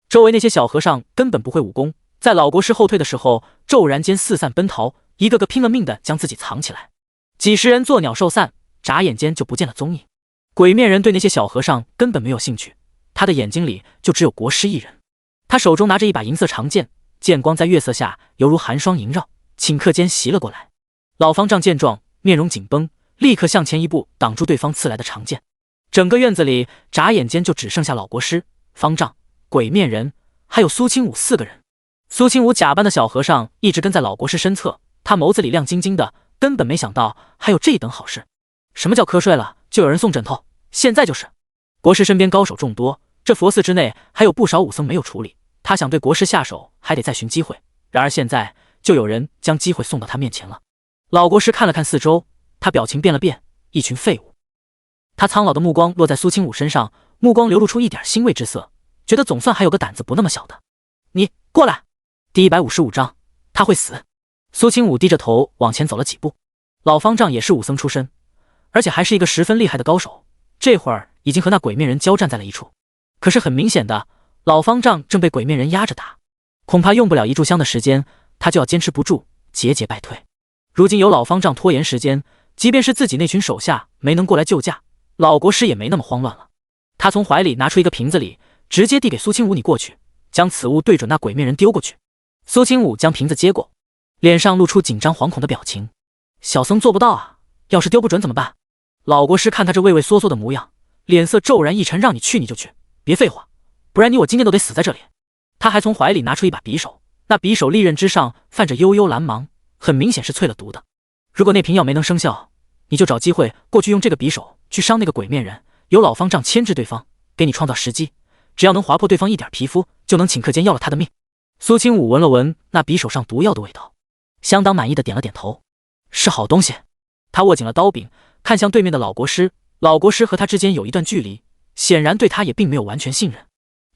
周围那些小和尚根本不会武功，在老国师后退的时候骤然间四散奔逃，一个个拼了命的将自己藏起来。几十人作鸟兽散，眨眼间就不见了踪影。鬼面人对那些小和尚根本没有兴趣，他的眼睛里就只有国师一人。他手中拿着一把银色长剑，剑光在月色下犹如寒霜萦绕，顷刻间袭了过来。老方丈见状，面容紧绷，立刻向前一步挡住对方刺来的长剑。整个院子里眨眼间就只剩下老国师、方丈、鬼面人还有苏清武4个人。苏清武假扮的小和尚一直跟在老国师身侧，他眸子里亮晶晶的，根本没想到还有这等好事。什么叫瞌睡了就有人送枕头？现在就是。国师身边高手众多，这佛寺之内还有不少武僧没有处理，他想对国师下手还得再寻机会，然而现在就有人将机会送到他面前了。老国师看了看四周，他表情变了变，一群废物。他苍老的目光落在苏清武身上，目光流露出一点欣慰之色，觉得总算还有个胆子不那么小的。你过来。第155章，他会死。苏清武低着头往前走了几步。老方丈也是武僧出身，而且还是一个十分厉害的高手，这会儿已经和那鬼面人交战在了一处。可是很明显的，老方丈正被鬼面人压着打，恐怕用不了一炷香的时间，他就要坚持不住，节节败退。如今有老方丈拖延时间，即便是自己那群手下没能过来救驾，老国师也没那么慌乱了。他从怀里拿出一个瓶子里直接递给苏清武：“你过去，将此物对准那鬼面人丢过去。”苏清武将瓶子接过，脸上露出紧张惶恐的表情。小僧做不到啊，要是丢不准怎么办？老国师看他这畏畏缩缩的模样，脸色骤然一沉：“让你去你就去，别废话，不然你我今天都得死在这里。”他还从怀里拿出一把匕首，那匕首利刃之上泛着幽幽蓝芒，很明显是淬了毒的。如果那瓶药没能生效，你就找机会过去用这个匕首去伤那个鬼面人，由老方丈牵制对方，给你创造时机，只要能划破对方一点皮肤，就能顷刻间要了他的命。苏清武闻了闻那匕首上毒药的味道，相当满意的点了点头，是好东西。他握紧了刀柄，看向对面的老国师。老国师和他之间有一段距离，显然对他也并没有完全信任。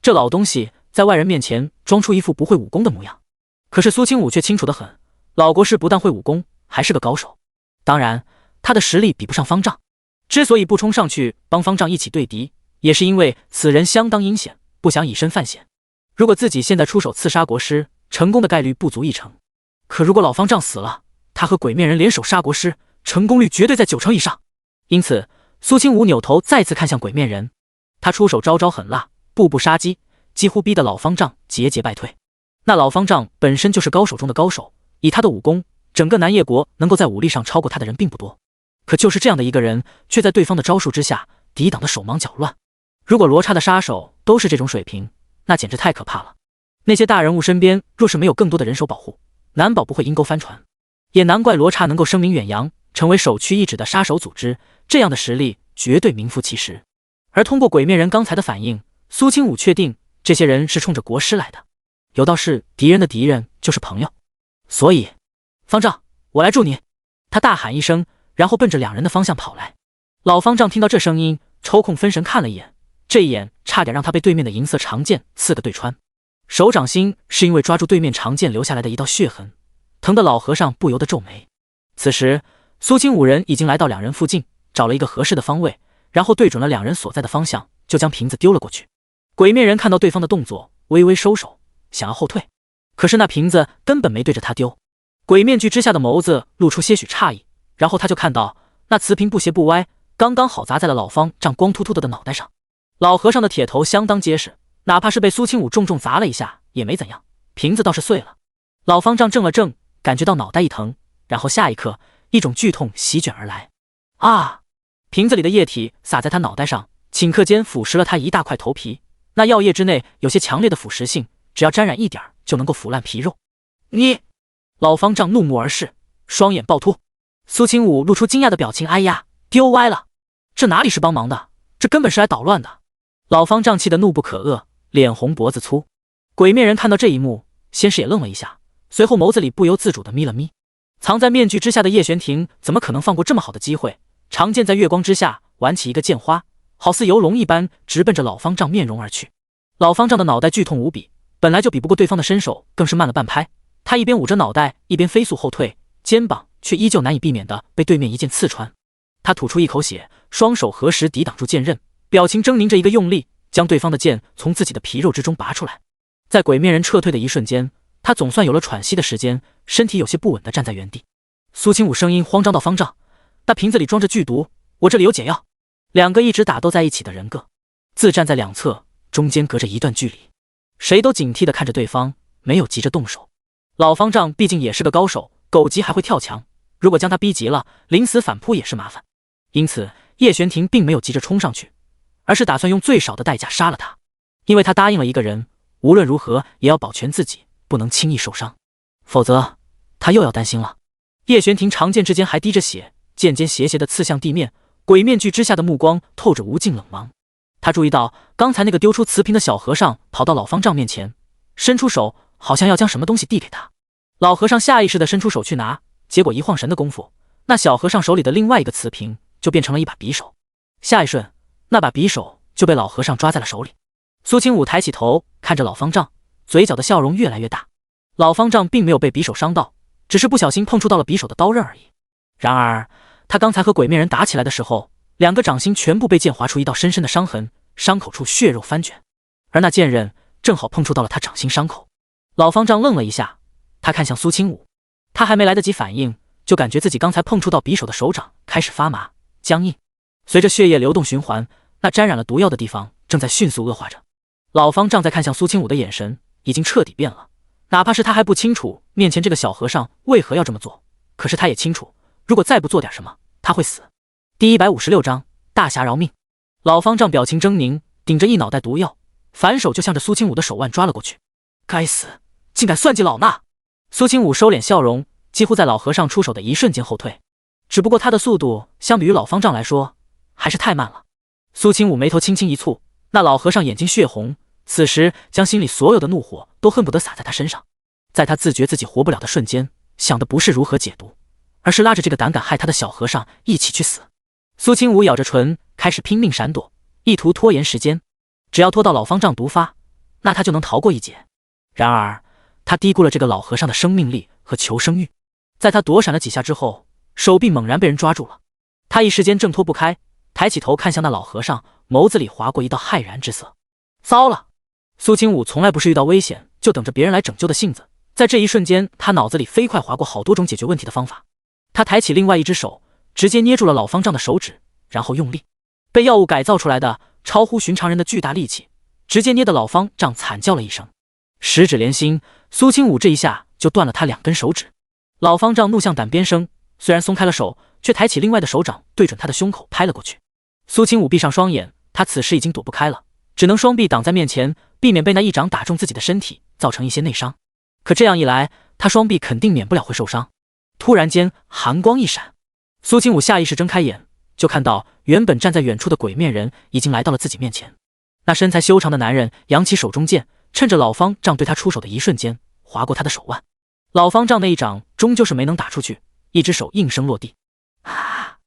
这老东西在外人面前装出一副不会武功的模样，可是苏清武却清楚得很，老国师不但会武功，还是个高手。当然他的实力比不上方丈，之所以不冲上去帮方丈一起对敌，也是因为此人相当阴险，不想以身犯险。如果自己现在出手刺杀国师，成功的概率不足1成，可如果老方丈死了，他和鬼面人联手杀国师，成功率绝对在9成以上。因此苏清武扭头再次看向鬼面人，他出手招招狠辣，步步杀机，几乎逼得老方丈节节败退。那老方丈本身就是高手中的高手，以他的武功，整个南叶国能够在武力上超过他的人并不多，可就是这样的一个人，却在对方的招数之下抵挡得手忙脚乱。如果罗刹的杀手都是这种水平，那简直太可怕了。那些大人物身边若是没有更多的人手保护，难保不会阴沟翻船。也难怪罗刹能够声名远扬，成为首屈一指的杀手组织，这样的实力绝对名副其实。而通过鬼面人刚才的反应，苏清武确定这些人是冲着国师来的，有道是敌人的敌人就是朋友。所以方丈，我来助你！他大喊一声，然后奔着2人的方向跑来。老方丈听到这声音，抽空分神看了一眼，这一眼差点让他被对面的银色长剑刺个对穿，手掌心是因为抓住对面长剑留下来的一道血痕，疼得老和尚不由得皱眉。此时苏清武人已经来到2人附近，找了一个合适的方位，然后对准了2人所在的方向，就将瓶子丢了过去。鬼面人看到对方的动作，微微收手，想要后退，可是那瓶子根本没对着他丢。鬼面具之下的眸子露出些许诧异，然后他就看到那瓷瓶不斜不歪，刚刚好砸在了老方丈光秃秃的脑袋上。老和尚的铁头相当结实，哪怕是被苏清武重重砸了一下也没怎样，瓶子倒是碎了。老方丈怔了怔，感觉到脑袋一疼，然后下一刻一种剧痛席卷而来。啊！瓶子里的液体洒在他脑袋上，顷刻间腐蚀了他一大块头皮。那药液之内有些强烈的腐蚀性，只要沾染一点就能够腐烂皮肉。你！老方丈怒目而视，双眼暴突。苏清武露出惊讶的表情：“哎呀，丢歪了！这哪里是帮忙的，这根本是来捣乱的！”老方丈气得怒不可遏，脸红脖子粗。鬼面人看到这一幕，先是也愣了一下，随后眸子里不由自主地眯了眯。藏在面具之下的叶玄庭怎么可能放过这么好的机会？长剑在月光之下挽起一个剑花，好似游龙一般，直奔着老方丈面容而去。老方丈的脑袋剧痛无比，本来就比不过对方的身手，更是慢了半拍。他一边捂着脑袋，一边飞速后退，肩膀却依旧难以避免的被对面一剑刺穿。他吐出一口血，双手合十抵挡住剑刃，表情狰狞着一个用力，将对方的剑从自己的皮肉之中拔出来。在鬼面人撤退的一瞬间，他总算有了喘息的时间，身体有些不稳地站在原地。苏清武声音慌张道：“方丈，那瓶子里装着剧毒，我这里有解药。”2个一直打斗在一起的人各自站在两侧，中间隔着一段距离，谁都警惕地看着对方，没有急着动手。老方丈毕竟也是个高手，狗急还会跳墙，如果将他逼急了，临死反扑也是麻烦。因此叶玄庭并没有急着冲上去，而是打算用最少的代价杀了他，因为他答应了一个人，无论如何也要保全自己，不能轻易受伤，否则他又要担心了。叶玄庭长剑之间还滴着血，剑尖斜斜地刺向地面，鬼面具之下的目光透着无尽冷芒。他注意到刚才那个丢出瓷瓶的小和尚跑到老方丈面前，伸出手，好像要将什么东西递给他。老和尚下意识地伸出手去拿，结果一晃神的功夫，那小和尚手里的另外一个瓷瓶就变成了一把匕首。下一瞬，那把匕首就被老和尚抓在了手里。苏清武抬起头看着老方丈，嘴角的笑容越来越大。老方丈并没有被匕首伤到，只是不小心碰触到了匕首的刀刃而已。然而他刚才和鬼面人打起来的时候，2个掌心全部被剑划出一道深深的伤痕，伤口处血肉翻卷，而那剑刃正好碰触到了他掌心伤口。老方丈愣了一下，他看向苏清武，他还没来得及反应，就感觉自己刚才碰触到匕首的手掌开始发麻僵硬，随着血液流动循环，那沾染了毒药的地方正在迅速恶化着。老方丈在看向苏清武的眼神已经彻底变了，哪怕是他还不清楚面前这个小和尚为何要这么做，可是他也清楚，如果再不做点什么，他会死。第156章大侠饶命。老方丈表情狰狞，顶着一脑袋毒药，反手就向着苏清武的手腕抓了过去。该死，竟敢算计老衲！苏清武收敛笑容，几乎在老和尚出手的一瞬间后退，只不过他的速度相比于老方丈来说还是太慢了。苏清武眉头轻轻一蹙，那老和尚眼睛血红，此时将心里所有的怒火都恨不得洒在他身上。在他自觉自己活不了的瞬间，想的不是如何解毒，而是拉着这个胆敢害他的小和尚一起去死。苏清武咬着唇，开始拼命闪躲，意图拖延时间，只要拖到老方丈毒发，那他就能逃过一劫。然而他低估了这个老和尚的生命力和求生欲，在他躲闪了几下之后，手臂猛然被人抓住了。他一时间挣脱不开，抬起头看向那老和尚，眸子里划过一道骇然之色。糟了！苏清武从来不是遇到危险就等着别人来拯救的性子，在这一瞬间，他脑子里飞快划过好多种解决问题的方法。他抬起另外一只手，直接捏住了老方丈的手指，然后用力。被药物改造出来的超乎寻常人的巨大力气，直接捏得老方丈惨叫了一声。十指连心，苏清武这一下就断了他2根手指。老方丈怒向胆边生，虽然松开了手，却抬起另外的手掌对准他的胸口拍了过去。苏清武闭上双眼，他此时已经躲不开了，只能双臂挡在面前，避免被那一掌打中自己的身体，造成一些内伤。可这样一来，他双臂肯定免不了会受伤。突然间，寒光一闪，苏清武下意识睁开眼，就看到原本站在远处的鬼面人已经来到了自己面前。那身材修长的男人扬起手中剑，趁着老方丈对他出手的一瞬间，划过他的手腕。老方丈那一掌终究是没能打出去，一只手应声落地。啊！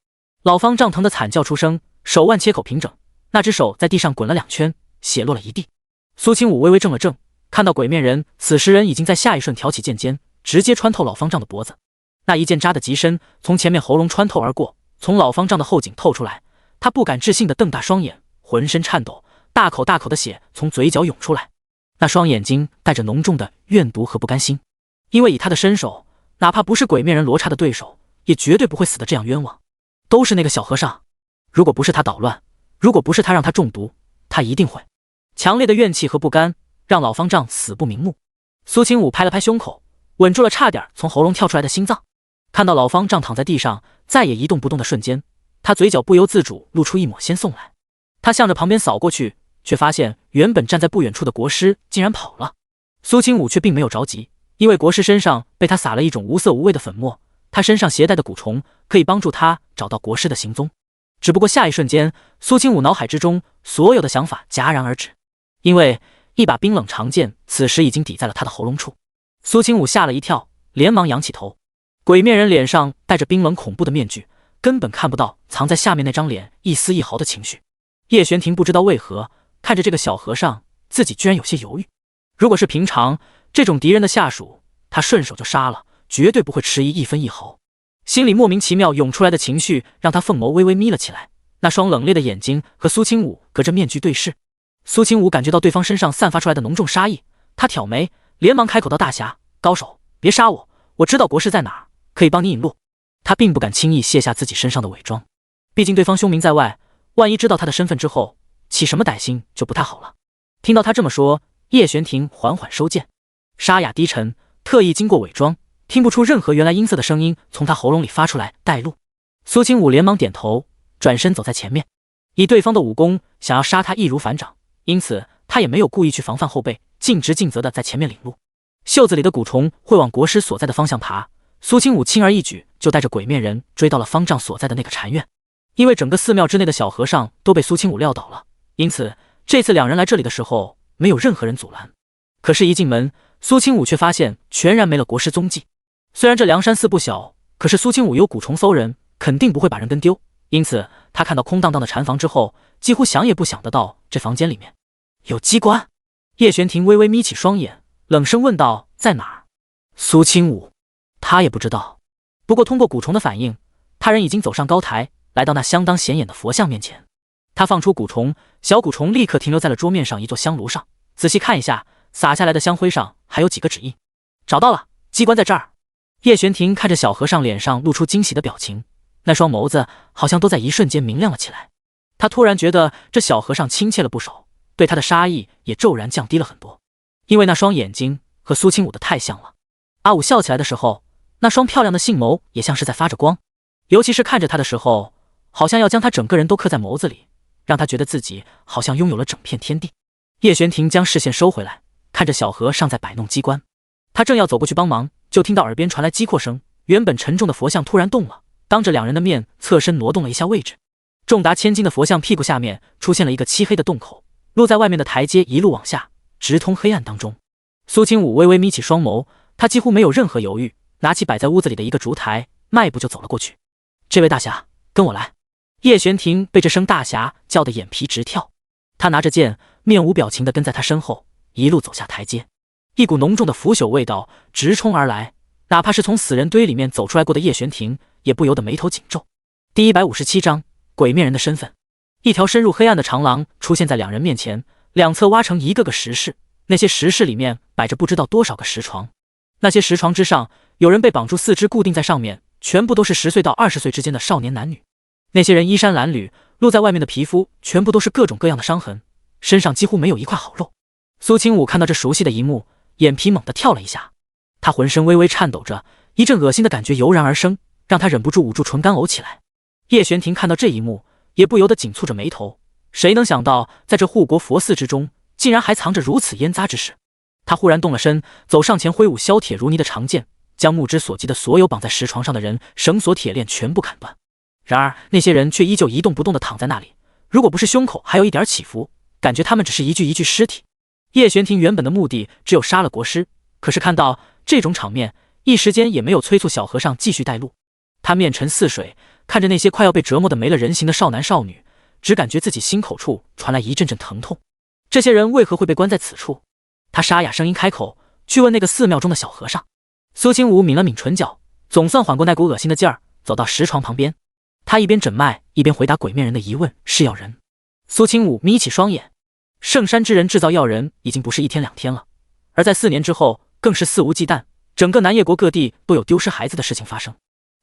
老方丈疼得惨叫出声，手腕切口平整，那只手在地上滚了2圈，血落了一地。苏清武微微怔了怔，看到鬼面人此时人已经在下一瞬挑起剑尖，直接穿透老方丈的脖子。那一剑扎得极深，从前面喉咙穿透而过，从老方丈的后颈透出来。他不敢置信地瞪大双眼，浑身颤抖，大口大口的血从嘴角涌出来。那双眼睛带着浓重的怨毒和不甘心，因为以他的身手，哪怕不是鬼面人罗刹的对手，也绝对不会死得这样冤枉。都是那个小和尚，如果不是他捣乱，如果不是他让他中毒，他一定会。强烈的怨气和不甘让老方丈死不瞑目。苏清武拍了拍胸口，稳住了差点从喉咙跳出来的心脏。看到老方丈躺在地上再也一动不动的瞬间，他嘴角不由自主露出一抹鲜送来。他向着旁边扫过去，却发现原本站在不远处的国师竟然跑了。苏清武却并没有着急，因为国师身上被他撒了一种无色无味的粉末，他身上携带的蛊虫可以帮助他找到国师的行踪。只不过下一瞬间，苏清武脑海之中所有的想法戛然而止，因为一把冰冷长剑此时已经抵在了他的喉咙处。苏清武吓了一跳，连忙仰起头。鬼面人脸上戴着冰冷恐怖的面具，根本看不到藏在下面那张脸一丝一毫的情绪。叶玄庭不知道为何看着这个小和尚，自己居然有些犹豫。如果是平常这种敌人的下属，他顺手就杀了，绝对不会迟疑一分一毫。心里莫名其妙涌出来的情绪让他凤眸微微眯了起来，那双冷冽的眼睛和苏清武隔着面具对视。苏清武感觉到对方身上散发出来的浓重杀意，他挑眉，连忙开口道：“大侠，高手，别杀我，我知道国师在哪儿，可以帮你引路。”他并不敢轻易卸下自己身上的伪装，毕竟对方凶名在外，万一知道他的身份之后，起什么歹心就不太好了。听到他这么说，叶玄庭缓缓收剑，沙哑低沉，特意经过伪装，听不出任何原来音色的声音从他喉咙里发出来带路。苏清武连忙点头，转身走在前面。以对方的武功，想要杀他易如反掌，因此他也没有故意去防范后辈，尽职尽责的在前面领路。袖子里的蛊虫会往国师所在的方向爬，苏清武轻而易举就带着鬼面人追到了方丈所在的那个禅院。因为整个寺庙之内的小和尚都被苏清武撂倒了，因此这次两人来这里的时候没有任何人阻拦。可是一进门，苏清武却发现全然没了国师踪迹。虽然这梁山寺不小，可是苏清武有蛊虫搜人，肯定不会把人跟丢，因此他看到空荡荡的禅房之后，几乎想也不想得到这房间里面有机关。叶玄庭微微眯起双眼，冷声问道：“在哪儿？”苏清武他也不知道，不过通过蛊虫的反应，他人已经走上高台，来到那相当显眼的佛像面前。他放出蛊虫，小蛊虫立刻停留在了桌面上一座香炉上，仔细看一下，洒下来的香灰上还有几个指印。找到了，机关在这儿。叶玄庭看着小和尚脸上露出惊喜的表情，那双眸子好像都在一瞬间明亮了起来。他突然觉得这小和尚亲切了不少，对他的杀意也骤然降低了很多，因为那双眼睛和苏清武的太像了。阿武笑起来的时候，那双漂亮的杏眸也像是在发着光，尤其是看着他的时候，好像要将他整个人都刻在眸子里，让他觉得自己好像拥有了整片天地。叶玄庭将视线收回来，看着小和尚在摆弄机关，他正要走过去帮忙，就听到耳边传来击扩声，原本沉重的佛像突然动了，当着两人的面侧身挪动了一下位置。重达千斤的佛像屁股下面出现了一个漆黑的洞口，落在外面的台阶一路往下，直通黑暗当中。苏清武微微眯起双眸，他几乎没有任何犹豫，拿起摆在屋子里的一个烛台，迈步就走了过去。这位大侠，跟我来。叶玄庭被这声大侠叫得眼皮直跳，他拿着剑，面无表情地跟在他身后，一路走下台阶。一股浓重的腐朽味道直冲而来，哪怕是从死人堆里面走出来过的叶玄庭也不由得眉头紧皱。第157章鬼面人的身份。一条深入黑暗的长廊出现在两人面前，两侧挖成一个个石室，那些石室里面摆着不知道多少个石床，那些石床之上有人被绑住四肢固定在上面，全部都是10岁到20岁之间的少年男女。那些人衣衫褴褛，露在外面的皮肤全部都是各种各样的伤痕，身上几乎没有一块好肉。苏清武看到这熟悉的一幕，眼皮猛地跳了一下，他浑身微微颤抖着，一阵恶心的感觉油然而生，让他忍不住捂住唇干呕起来。叶玄庭看到这一幕，也不由得紧蹙着眉头，谁能想到在这护国佛寺之中竟然还藏着如此烟杂之事。他忽然动了身，走上前挥舞削铁如泥的长剑，将目之所及的所有绑在石床上的人绳索铁链全部砍断。然而那些人却依旧一动不动地躺在那里，如果不是胸口还有一点起伏，感觉他们只是一具一具尸体。叶玄庭原本的目的只有杀了国师，可是看到这种场面，一时间也没有催促小和尚继续带路。他面沉似水，看着那些快要被折磨得没了人形的少男少女，只感觉自己心口处传来一阵阵疼痛。这些人为何会被关在此处？他沙哑声音开口，去问那个寺庙中的小和尚。苏清武抿了抿唇角，总算缓过那股恶心的劲儿，走到石床旁边。他一边诊脉一边回答鬼面人的疑问：是药人。苏清武眯起双眼，圣山之人制造药人已经不是1天2天了，而在4年之后更是肆无忌惮，整个南叶国各地都有丢失孩子的事情发生。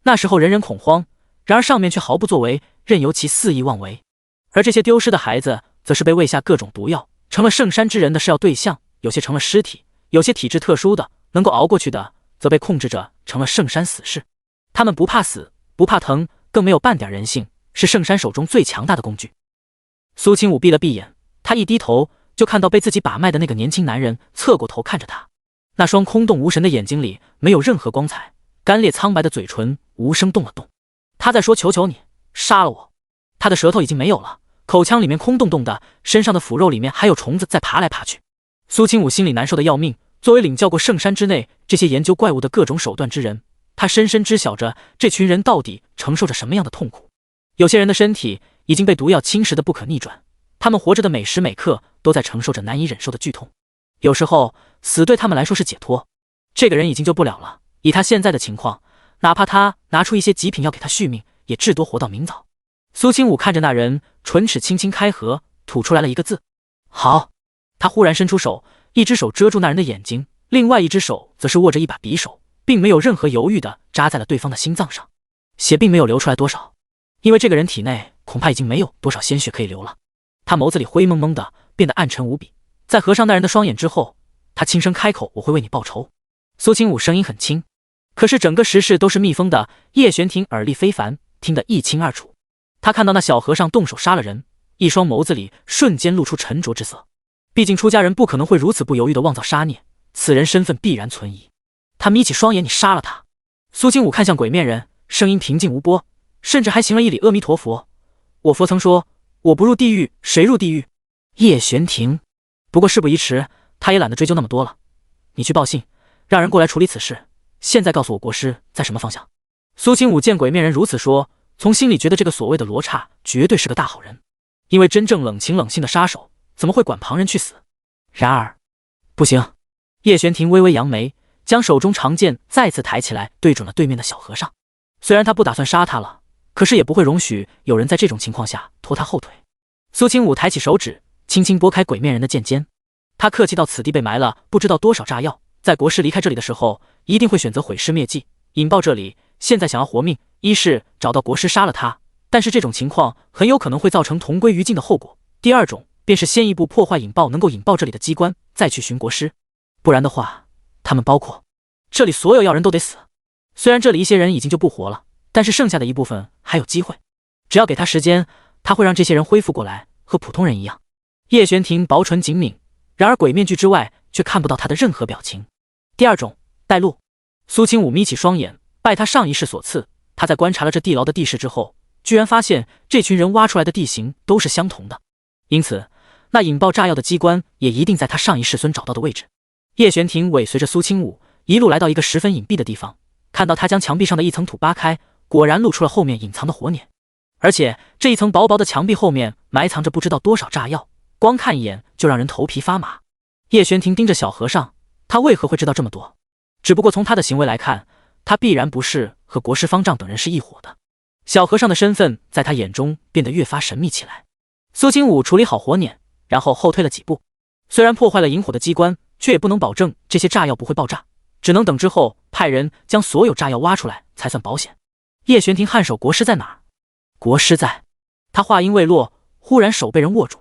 那时候人人恐慌，然而上面却毫不作为，任由其肆意妄为。而这些丢失的孩子则是被喂下各种毒药，成了圣山之人的是药对象，有些成了尸体，有些体质特殊的能够熬过去的则被控制着成了圣山死士。他们不怕死，不怕疼，更没有半点人性，是圣山手中最强大的工具。苏清武闭了闭眼，他一低头就看到被自己把脉的那个年轻男人侧过头看着他，那双空洞无神的眼睛里没有任何光彩，干裂苍白的嘴唇无声动了动。他在说：求求你杀了我。他的舌头已经没有了，口腔里面空洞洞的，身上的腐肉里面还有虫子在爬来爬去。苏清武心里难受的要命，作为领教过圣山之内这些研究怪物的各种手段之人，他深深知晓着这群人到底承受着什么样的痛苦。有些人的身体已经被毒药侵蚀的不可逆转，他们活着的每时每刻都在承受着难以忍受的剧痛。有时候死对他们来说是解脱。这个人已经救不了了，以他现在的情况，哪怕他拿出一些极品药给他续命，也至多活到明早。苏清武看着那人，唇齿轻轻开合，吐出来了一个字：好。他忽然伸出手，一只手遮住那人的眼睛，另外一只手则是握着一把匕首，并没有任何犹豫地扎在了对方的心脏上。血并没有流出来多少，因为这个人体内恐怕已经没有多少鲜血可以流了。他眸子里灰蒙蒙的，变得暗沉无比，在合上那人的双眼之后，他轻声开口：我会为你报仇。苏清武声音很轻，可是整个石室都是密封的，叶玄庭耳力非凡，听得一清二楚。他看到那小和尚动手杀了人，一双眸子里瞬间露出沉着之色。毕竟出家人不可能会如此不犹豫地妄造杀孽，此人身份必然存疑。他眯起双眼：你杀了他。苏清武看向鬼面人，声音平静无波，甚至还行了一礼：阿弥陀佛。我佛曾说，我不入地狱，谁入地狱？叶玄庭。不过事不宜迟，他也懒得追究那么多了。你去报信，让人过来处理此事。现在告诉我国师在什么方向。苏清武见鬼面人如此说，从心里觉得这个所谓的罗刹绝对是个大好人，因为真正冷情冷性的杀手怎么会管旁人去死？然而不行。叶玄庭微微扬眉，将手中长剑再次抬起来，对准了对面的小和尚。虽然他不打算杀他了，可是也不会容许有人在这种情况下拖他后腿。苏清武抬起手指，轻轻拨开鬼面人的剑尖。他客气到此地被埋了不知道多少炸药，在国师离开这里的时候，一定会选择毁尸灭迹，引爆这里。现在想要活命，一是找到国师杀了他，但是这种情况很有可能会造成同归于尽的后果。第二种，便是先一步破坏引爆能够引爆这里的机关，再去寻国师。不然的话，他们包括这里所有要人都得死。虽然这里一些人已经就不活了，但是剩下的一部分还有机会。只要给他时间，他会让这些人恢复过来，和普通人一样。叶璇婷薄唇紧抿，然而鬼面具之外却看不到他的任何表情。第二种，带路。苏清武眯起双眼，拜他上一世所赐，他在观察了这地牢的地势之后，居然发现这群人挖出来的地形都是相同的，因此那引爆炸药的机关也一定在他上一世孙找到的位置。叶璇婷尾随着苏清武一路来到一个十分隐蔽的地方，看到他将墙壁上的一层土扒开，果然露出了后面隐藏的火捻，而且这一层薄薄的墙壁后面埋藏着不知道多少炸药，光看一眼就让人头皮发麻。叶璇婷盯着小和尚，他为何会知道这么多？只不过从他的行为来看，他必然不是和国师方丈等人是一伙的。小和尚的身份在他眼中变得越发神秘起来。苏清武处理好火捻，然后后退了几步。虽然破坏了引火的机关，却也不能保证这些炸药不会爆炸，只能等之后派人将所有炸药挖出来才算保险。叶璇婷颔首，国师在哪儿？国师在。他话音未落，忽然手被人握住，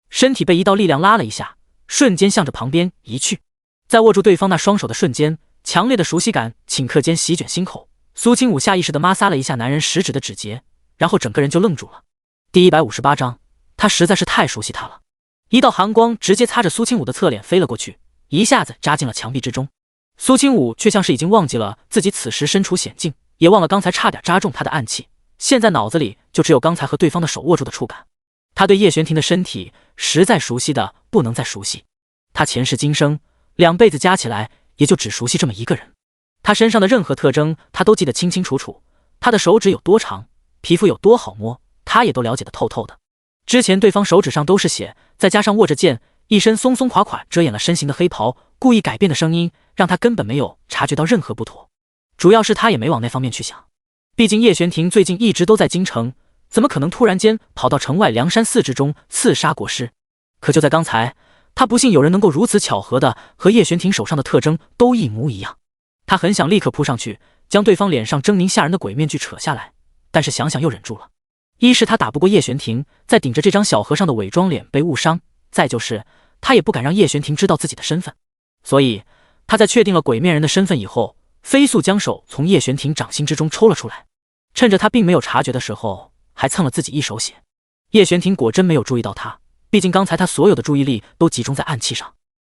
身体被一道力量拉了一下，瞬间向着旁边移去。在握住对方那双手的瞬间，强烈的熟悉感顷刻间席卷心口。苏清武下意识地摩挲了一下男人食指的指节，然后整个人就愣住了。第158章，他实在是太熟悉他了。一道寒光直接擦着苏清武的侧脸飞了过去，一下子扎进了墙壁之中。苏清武却像是已经忘记了自己此时身处险境，也忘了刚才差点扎中他的暗器，现在脑子里就只有刚才和对方的手握住的触感。他对叶璇婷的身体实在熟悉的不能再熟悉，他前世今生2辈子加起来也就只熟悉这么一个人。他身上的任何特征他都记得清清楚楚，他的手指有多长，皮肤有多好摸，他也都了解得透透的。之前对方手指上都是血，再加上握着剑，一身松松垮垮遮掩了身形的黑袍，故意改变的声音让他根本没有察觉到任何不妥。主要是他也没往那方面去想，毕竟叶璇婷最近一直都在京城，怎么可能突然间跑到城外梁山寺之中刺杀国师？可就在刚才，他不信有人能够如此巧合的和叶璇婷手上的特征都一模一样。他很想立刻扑上去，将对方脸上狰狞吓人的鬼面具扯下来，但是想想又忍住了。一是他打不过叶璇婷，再顶着这张小和尚的伪装脸被误伤，再就是他也不敢让叶璇婷知道自己的身份。所以他在确定了鬼面人的身份以后，飞速将手从叶璇婷掌心之中抽了出来，趁着他并没有察觉的时候，还蹭了自己一手血。叶璇婷果真没有注意到他，毕竟刚才他所有的注意力都集中在暗器上。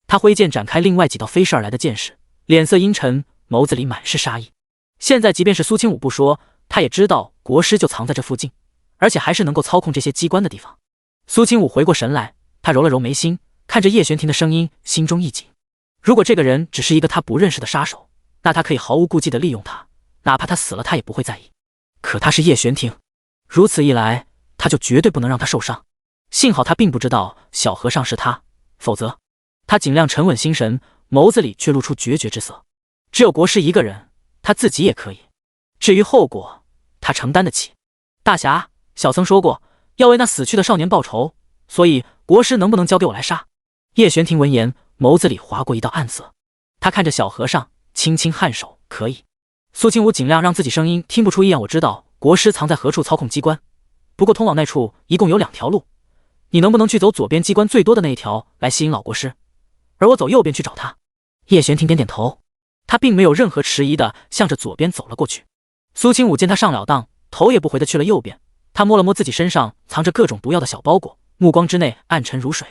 他挥剑展开另外几道飞射而来的剑势，脸色阴沉，眸子里满是杀意。现在即便是苏清武不说，他也知道国师就藏在这附近，而且还是能够操控这些机关的地方。苏清武回过神来，他揉了揉眉心，看着叶璇婷的声音，心中一紧。如果这个人只是一个他不认识的杀手，那他可以毫无顾忌地利用他，哪怕他死了他也不会在意。可他是叶璇婷，如此一来他就绝对不能让他受伤。幸好他并不知道小和尚是他，否则他尽量沉稳心神，眸子里却露出决绝之色。只有国师一个人，他自己也可以，至于后果他承担得起。大侠，小僧说过要为那死去的少年报仇，所以国师能不能交给我来杀？叶璇婷闻言，眸子里划过一道暗色，他看着小和尚，轻轻颔首，可以。苏清武尽量让自己声音听不出异样，我知道国师藏在何处操控机关，不过通往那处一共有2条路，你能不能去走左边机关最多的那一条来吸引老国师，而我走右边去找他？叶璇婷点点头，他并没有任何迟疑的向着左边走了过去。苏清武见他上了当，头也不回的去了右边。他摸了摸自己身上藏着各种毒药的小包裹，目光之内暗沉如水。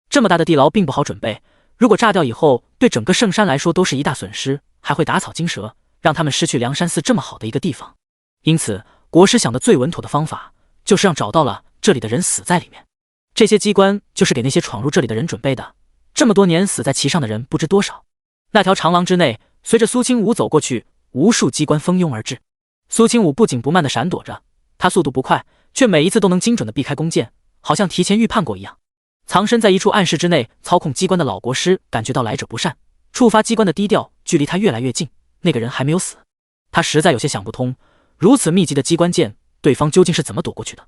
这么大的地牢并不好准备，如果炸掉以后，对整个圣山来说都是一大损失，还会打草惊蛇，让他们失去梁山寺这么好的一个地方。因此国师想的最稳妥的方法，就是让找到了这里的人死在里面。这些机关就是给那些闯入这里的人准备的，这么多年死在其上的人不知多少。那条长廊之内，随着苏清武走过去，无数机关蜂拥而至。苏清武不紧不慢地闪躲着，他速度不快，却每一次都能精准地避开弓箭，好像提前预判过一样。藏身在一处暗室之内操控机关的老国师感觉到来者不善，触发机关的低调距离他越来越近，那个人还没有死。他实在有些想不通，如此密集的机关箭，对方究竟是怎么躲过去的？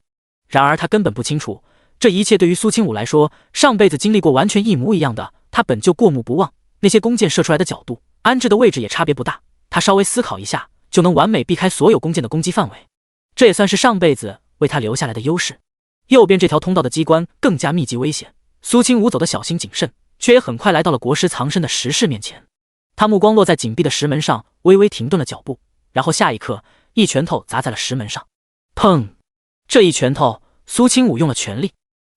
然而他根本不清楚，这一切对于苏清武来说，上辈子经历过完全一模一样的，他本就过目不忘，那些弓箭射出来的角度、安置的位置也差别不大，他稍微思考一下，就能完美避开所有弓箭的攻击范围。这也算是上辈子为他留下来的优势。右边这条通道的机关更加密集危险，苏清武走得小心谨慎，却也很快来到了国师藏身的石室面前。他目光落在紧闭的石门上，微微停顿了脚步，然后下一刻，一拳头砸在了石门上。砰！这一拳头，苏清武用了全力。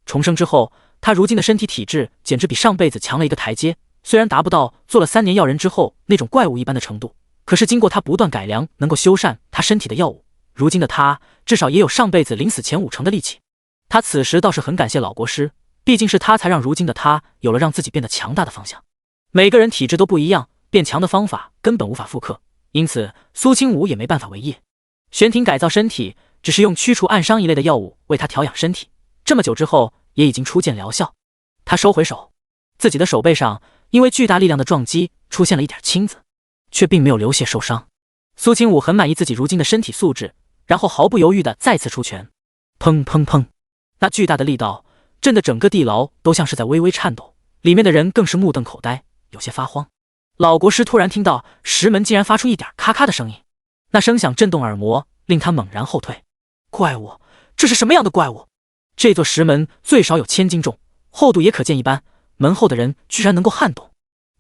重生之后，他如今的身体体质简直比上辈子强了一个台阶。虽然达不到做了3年药人之后那种怪物一般的程度，可是经过他不断改良，能够修缮他身体的药物，如今的他至少也有上辈子临死前5成的力气。他此时倒是很感谢老国师，毕竟是他才让如今的他有了让自己变得强大的方向。每个人体质都不一样，变强的方法根本无法复刻，因此苏清武也没办法为业。玄庭改造身体只是用驱除暗伤一类的药物为他调养身体，这么久之后也已经初见疗效。他收回手，自己的手背上因为巨大力量的撞击出现了一点青紫，却并没有流血受伤。苏清武很满意自己如今的身体素质，然后毫不犹豫地再次出拳。砰砰砰！那巨大的力道震得整个地牢都像是在微微颤抖，里面的人更是目瞪口呆，有些发慌。老国师突然听到石门竟然发出一点咔咔的声音，那声响震动耳膜，令他猛然后退。怪物，这是什么样的怪物？这座石门最少有1000斤重，厚度也可见一斑，门后的人居然能够撼动，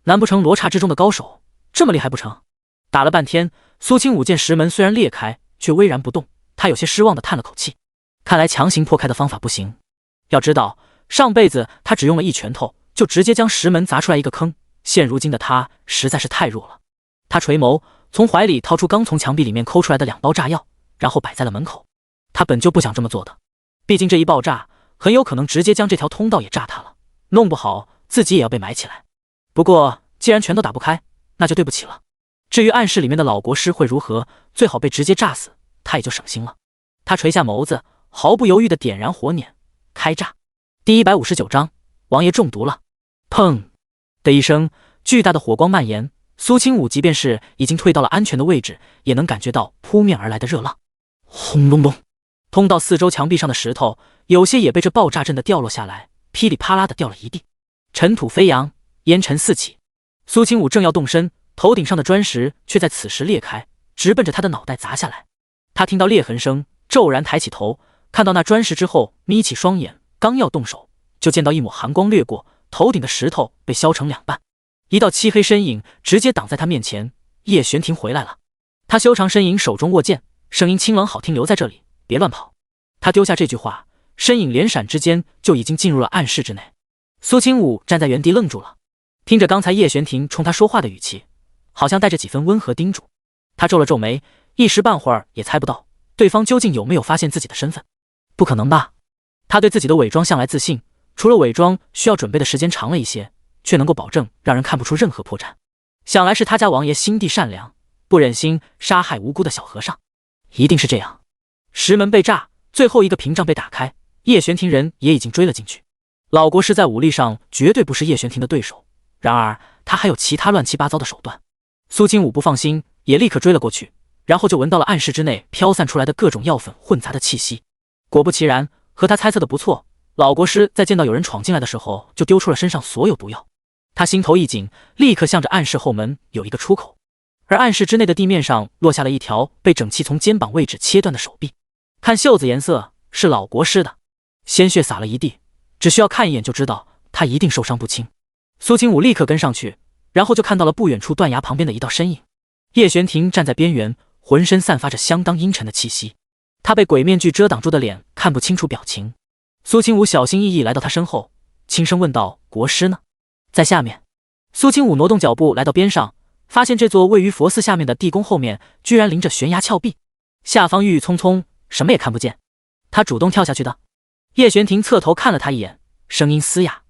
难不成罗刹之中的高手这么厉害不成？打了半天，苏清武见石门虽然裂开，却巍然不动，他有些失望地叹了口气，看来强行破开的方法不行。要知道上辈子他只用了一拳头就直接将石门砸出来一个坑，现如今的他实在是太弱了。他垂眸，从怀里掏出刚从墙壁里面抠出来的2包炸药，然后摆在了门口。他本就不想这么做的，毕竟这一爆炸很有可能直接将这条通道也炸塌了，弄不好自己也要被埋起来。不过既然拳头打不开，那就对不起了。至于暗室里面的老国师会如何，最好被直接炸死，他也就省心了。他垂下眸子，毫不犹豫地点燃火捻，开炸。第159章，王爷中毒了。砰的一声，巨大的火光蔓延，苏清武即便是已经退到了安全的位置，也能感觉到扑面而来的热浪。轰隆隆，通道四周墙壁上的石头有些也被这爆炸震得掉落下来，噼里啪啦的掉了一地，尘土飞扬，烟尘四起。苏清武正要动身，头顶上的砖石却在此时裂开，直奔着他的脑袋砸下来。他听到裂痕声，骤然抬起头，看到那砖石之后，眯起双眼，刚要动手，就见到一抹寒光掠过，头顶的石头被削成2半，一道漆黑身影直接挡在他面前。叶玄庭回来了。他修长身影手中握剑，声音清冷好听，留在这里，别乱跑。他丢下这句话，身影连闪之间就已经进入了暗室之内。苏清武站在原地愣住了，听着刚才叶玄庭冲他说话的语气，好像带着几分温和叮嘱。他皱了皱眉，一时半会儿也猜不到对方究竟有没有发现自己的身份。不可能吧？他对自己的伪装向来自信，除了伪装需要准备的时间长了一些，却能够保证让人看不出任何破绽。想来是他家王爷心地善良，不忍心杀害无辜的小和尚，一定是这样。石门被炸，最后一个屏障被打开，叶玄庭人也已经追了进去。老国师在武力上绝对不是叶玄庭的对手，然而他还有其他乱七八糟的手段。苏清武不放心，也立刻追了过去，然后就闻到了暗室之内飘散出来的各种药粉混杂的气息。果不其然，和他猜测的不错，老国师在见到有人闯进来的时候就丢出了身上所有毒药。他心头一紧，立刻向着暗室后门有一个出口，而暗室之内的地面上落下了一条被整齐从肩膀位置切断的手臂，看袖子颜色是老国师的，鲜血洒了一地，只需要看一眼就知道他一定受伤不轻。苏清武立刻跟上去，然后就看到了不远处断崖旁边的一道身影。叶玄庭站在边缘，浑身散发着相当阴沉的气息，他被鬼面具遮挡住的脸看不清楚表情。苏清武小心翼翼来到他身后，轻声问道：国师呢？在下面。苏清武挪动脚步来到边上，发现这座位于佛寺下面的地宫后面居然临着悬崖峭壁，下方郁郁葱葱，什么也看不见。他主动跳下去的。叶玄庭侧头看了他一眼，声音嘶哑：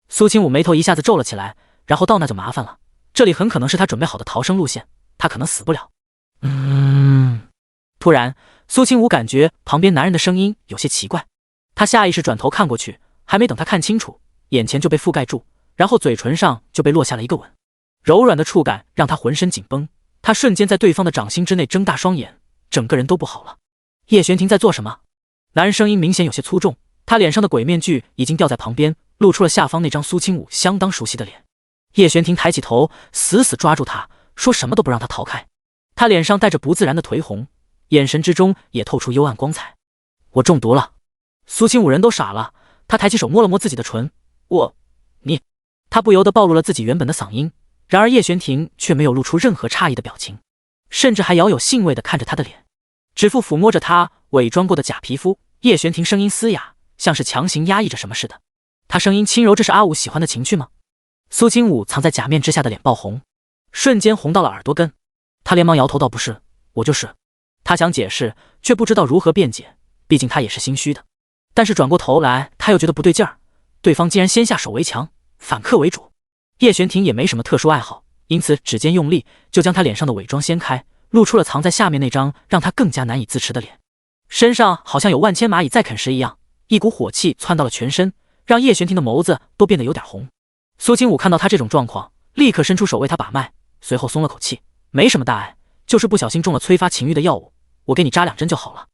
苏清武眉头一下子皱了起来，然后道：那就麻烦了，这里很可能是他准备好的逃生路线，他可能死不了。突然苏清武感觉旁边男人的声音有些奇怪，他下意识转头看过去，还没等他看清楚，眼前就被覆盖住，然后嘴唇上就被落下了一个吻。柔软的触感让他浑身紧绷，他瞬间在对方的掌心之内睁大双眼，整个人都不好了。叶玄庭在做什么？男人声音明显有些粗重，他脸上的鬼面具已经掉在旁边，露出了下方那张苏清武相当熟悉的脸。叶玄庭抬起头，死死抓住他，说什么都不让他逃开。他脸上带着不自然的颓红，眼神之中也透出幽暗光彩。我中毒了。苏清武人都傻了，他抬起手摸了摸自己的唇，你……他不由得暴露了自己原本的嗓音，然而叶璇婷却没有露出任何诧异的表情，甚至还饶有兴味地看着他的脸，指腹抚摸着他伪装过的假皮肤。叶璇婷声音嘶哑，像是强行压抑着什么似的。他声音轻柔，这是阿武喜欢的情趣吗？苏清武藏在假面之下的脸爆红，瞬间红到了耳朵根。他连忙摇头道：“不是，我就是。”他想解释，却不知道如何辩解，毕竟他也是心虚的。但是转过头来，他又觉得不对劲儿，对方竟然先下手为强，反客为主。叶璇婷也没什么特殊爱好，因此指尖用力，就将他脸上的伪装掀开，露出了藏在下面那张让他更加难以自持的脸。身上好像有万千蚂蚁在啃食一样，一股火气窜到了全身，让叶璇婷的眸子都变得有点红。苏清武看到他这种状况，立刻伸出手为他把脉，随后松了口气，没什么大碍，就是不小心中了催发情欲的药物，我给你扎2针就好了。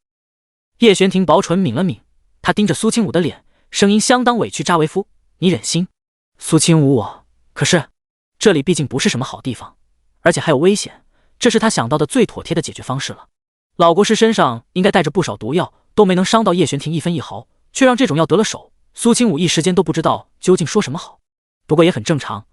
叶璇婷薄唇抿了抿，他盯着苏清武的脸，声音相当委屈：“扎维夫，你忍心？”苏清武，可是这里毕竟不是什么好地方，而且还有危险，这是他想到的最妥帖的解决方式了。老国师身上应该带着不少毒药，都没能伤到叶璇婷一分一毫，却让这种药得了手，苏清武一时间都不知道究竟说什么好。不过也很正常，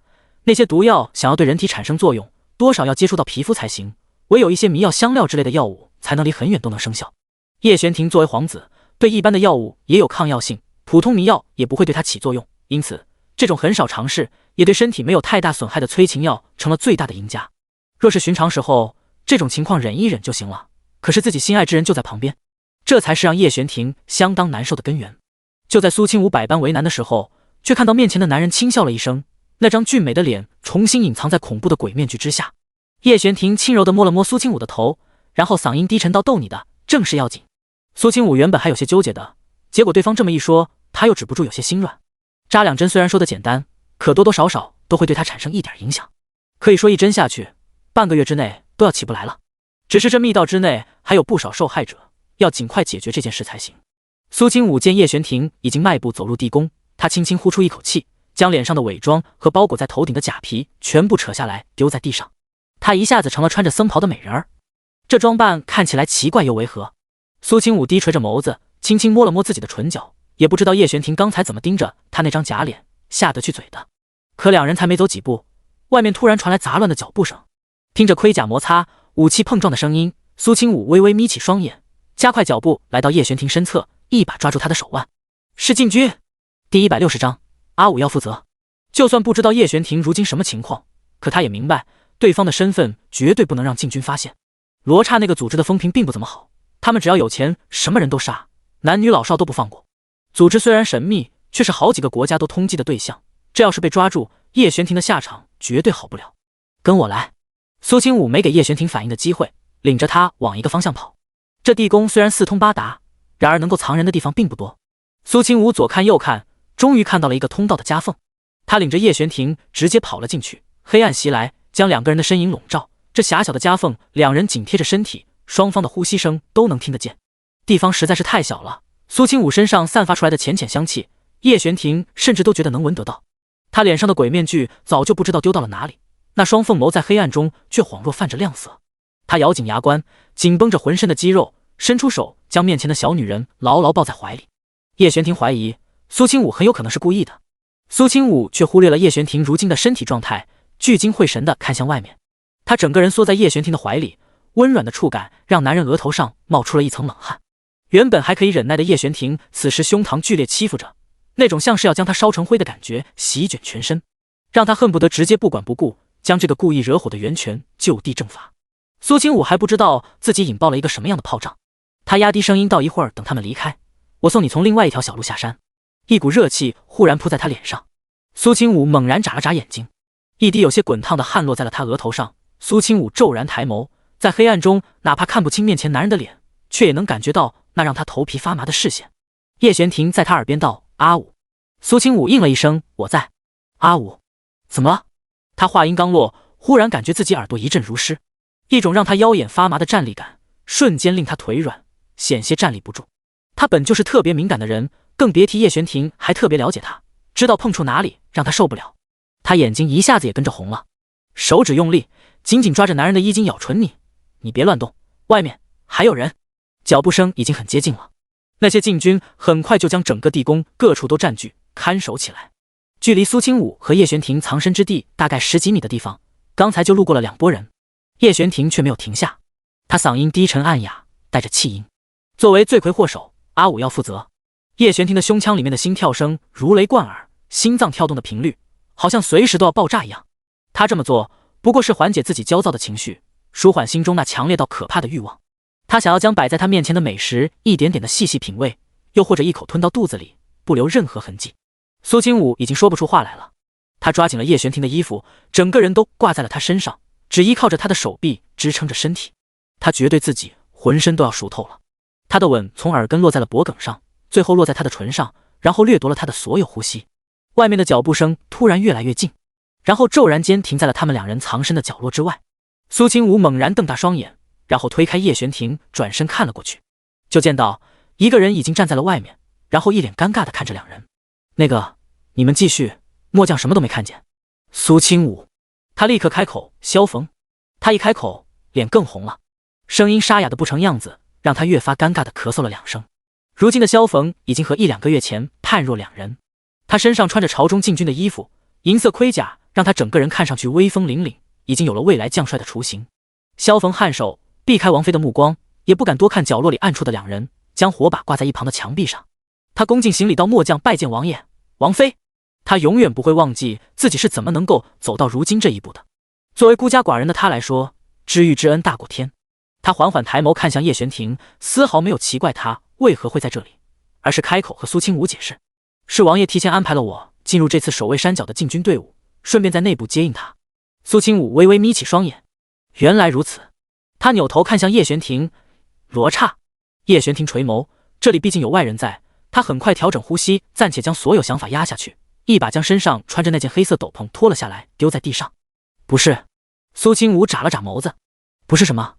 那些毒药想要对人体产生作用，多少要接触到皮肤才行，唯有一些迷药、香料之类的药物才能离很远都能生效。叶璇婷作为皇子，对一般的药物也有抗药性，普通迷药也不会对他起作用，因此这种很少尝试也对身体没有太大损害的催情药成了最大的赢家。若是寻常时候，这种情况忍一忍就行了，可是自己心爱之人就在旁边，这才是让叶璇婷相当难受的根源。就在苏清武百般为难的时候，却看到面前的男人轻笑了一声，那张俊美的脸重新隐藏在恐怖的鬼面具之下。叶璇婷轻柔地摸了摸苏清武的头，然后嗓音低沉道：“逗你的，正事要紧。”苏清武原本还有些纠结的，结果对方这么一说，他又止不住有些心软。扎2针虽然说的简单，可多多少少都会对他产生一点影响，可以说1针下去，半个月之内都要起不来了。只是这密道之内还有不少受害者，要尽快解决这件事才行。苏清武见叶璇婷已经迈步走入地宫，他轻轻呼出一口气，将脸上的伪装和包裹在头顶的假皮全部扯下来丢在地上。他一下子成了穿着僧袍的美人儿，这装扮看起来奇怪又违和。苏清武低垂着眸子，轻轻摸了摸自己的唇角，也不知道叶璇婷刚才怎么盯着他那张假脸，吓得去嘴的。可两人才没走几步，外面突然传来杂乱的脚步声，听着盔甲摩擦、武器碰撞的声音，苏清武微微眯起双眼，加快脚步来到叶璇婷身侧，一把抓住她的手腕。是禁军。第160章，阿武要负责。就算不知道叶璇婷如今什么情况，可他也明白对方的身份绝对不能让禁军发现。罗刹那个组织的风评并不怎么好，他们只要有钱，什么人都杀，男女老少都不放过。组织虽然神秘，却是好几个国家都通缉的对象，这要是被抓住，叶璇婷的下场绝对好不了。跟我来。苏清武没给叶璇婷反应的机会，领着他往一个方向跑。这地宫虽然四通八达，然而能够藏人的地方并不多。苏清武左看右看，终于看到了一个通道的夹缝，他领着叶璇婷直接跑了进去。黑暗袭来，将2个人的身影笼罩。这狭小的夹缝，2人紧贴着身体，双方的呼吸声都能听得见。地方实在是太小了，苏清武身上散发出来的浅浅香气，叶璇婷甚至都觉得能闻得到。他脸上的鬼面具早就不知道丢到了哪里，那双凤眸在黑暗中却恍若泛着亮色。他咬紧牙关，紧绷着浑身的肌肉，伸出手将面前的小女人牢牢抱在怀里。叶璇婷怀疑苏清武很有可能是故意的，苏清武却忽略了叶璇婷如今的身体状态，聚精会神地看向外面。他整个人缩在叶璇婷的怀里，温软的触感让男人额头上冒出了一层冷汗。原本还可以忍耐的叶璇婷，此时胸膛剧烈欺负着，那种像是要将他烧成灰的感觉席卷全身，让他恨不得直接不管不顾，将这个故意惹火的袁泉就地正法。苏清武还不知道自己引爆了一个什么样的炮仗，他压低声音道：“一会儿等他们离开，我送你从另外一条小路下山。”一股热气忽然扑在他脸上，苏清武猛然眨了眨眼睛，一滴有些滚烫的汗落在了他额头上。苏清武骤然抬眸，在黑暗中哪怕看不清面前男人的脸，却也能感觉到那让他头皮发麻的视线。叶璇婷在他耳边道：“阿武。”苏清武应了一声：“我在。”阿武，怎么了？他话音刚落，忽然感觉自己耳朵一阵如湿，一种让他腰眼发麻的战栗感瞬间令他腿软，险些站立不住。他本就是特别敏感的人，更别提叶璇婷还特别了解他，知道碰触哪里让他受不了。他眼睛一下子也跟着红了，手指用力紧紧抓着男人的衣襟，咬唇：“你别乱动，外面还有人。”脚步声已经很接近了，那些禁军很快就将整个地宫各处都占据看守起来。距离苏清武和叶玄庭藏身之地大概10几米的地方，刚才就路过了2拨人，叶玄庭却没有停下，他嗓音低沉暗哑，带着气音。作为罪魁祸首，阿武要负责。叶玄庭的胸腔里面的心跳声如雷贯耳，心脏跳动的频率好像随时都要爆炸一样。他这么做不过是缓解自己焦躁的情绪，舒缓心中那强烈到可怕的欲望。他想要将摆在他面前的美食一点点的细细品味，又或者一口吞到肚子里，不留任何痕迹。苏清武已经说不出话来了，他抓紧了叶玄庭的衣服，整个人都挂在了他身上，只依靠着他的手臂支撑着身体。他觉对自己浑身都要熟透了。他的吻从耳根落在了脖梗上，最后落在他的唇上，然后掠夺了他的所有呼吸。外面的脚步声突然越来越近，然后骤然间停在了他们2人藏身的角落之外。苏清武猛然瞪大双眼，然后推开叶玄庭，转身看了过去，就见到一个人已经站在了外面，然后一脸尴尬地看着2人。那个，你们继续。末将什么都没看见。苏清武，他立刻开口。萧逢，他一开口，脸更红了，声音沙哑的不成样子，让他越发尴尬地咳嗽了2声。如今的萧逢已经和1、2个月前判若两人，他身上穿着朝中禁军的衣服，银色盔甲让他整个人看上去威风凛凛，已经有了未来将帅的雏形。萧逢颔首，避开王妃的目光，也不敢多看角落里暗处的2人，将火把挂在一旁的墙壁上。他恭敬行礼道：末将拜见王爷、王妃。他永远不会忘记自己是怎么能够走到如今这一步的。作为孤家寡人的他来说，知遇之恩大过天。他缓缓抬眸看向叶玄庭，丝毫没有奇怪他为何会在这里，而是开口和苏清武解释：是王爷提前安排了我进入这次守卫山脚的禁军队伍，顺便在内部接应他。苏清武微微眯起双眼，原来如此。他扭头看向叶玄庭，罗刹。叶玄庭垂眸，这里毕竟有外人在，他很快调整呼吸，暂且将所有想法压下去，一把将身上穿着那件黑色斗篷脱了下来，丢在地上。不是。苏清武眨了眨眸子。不是什么？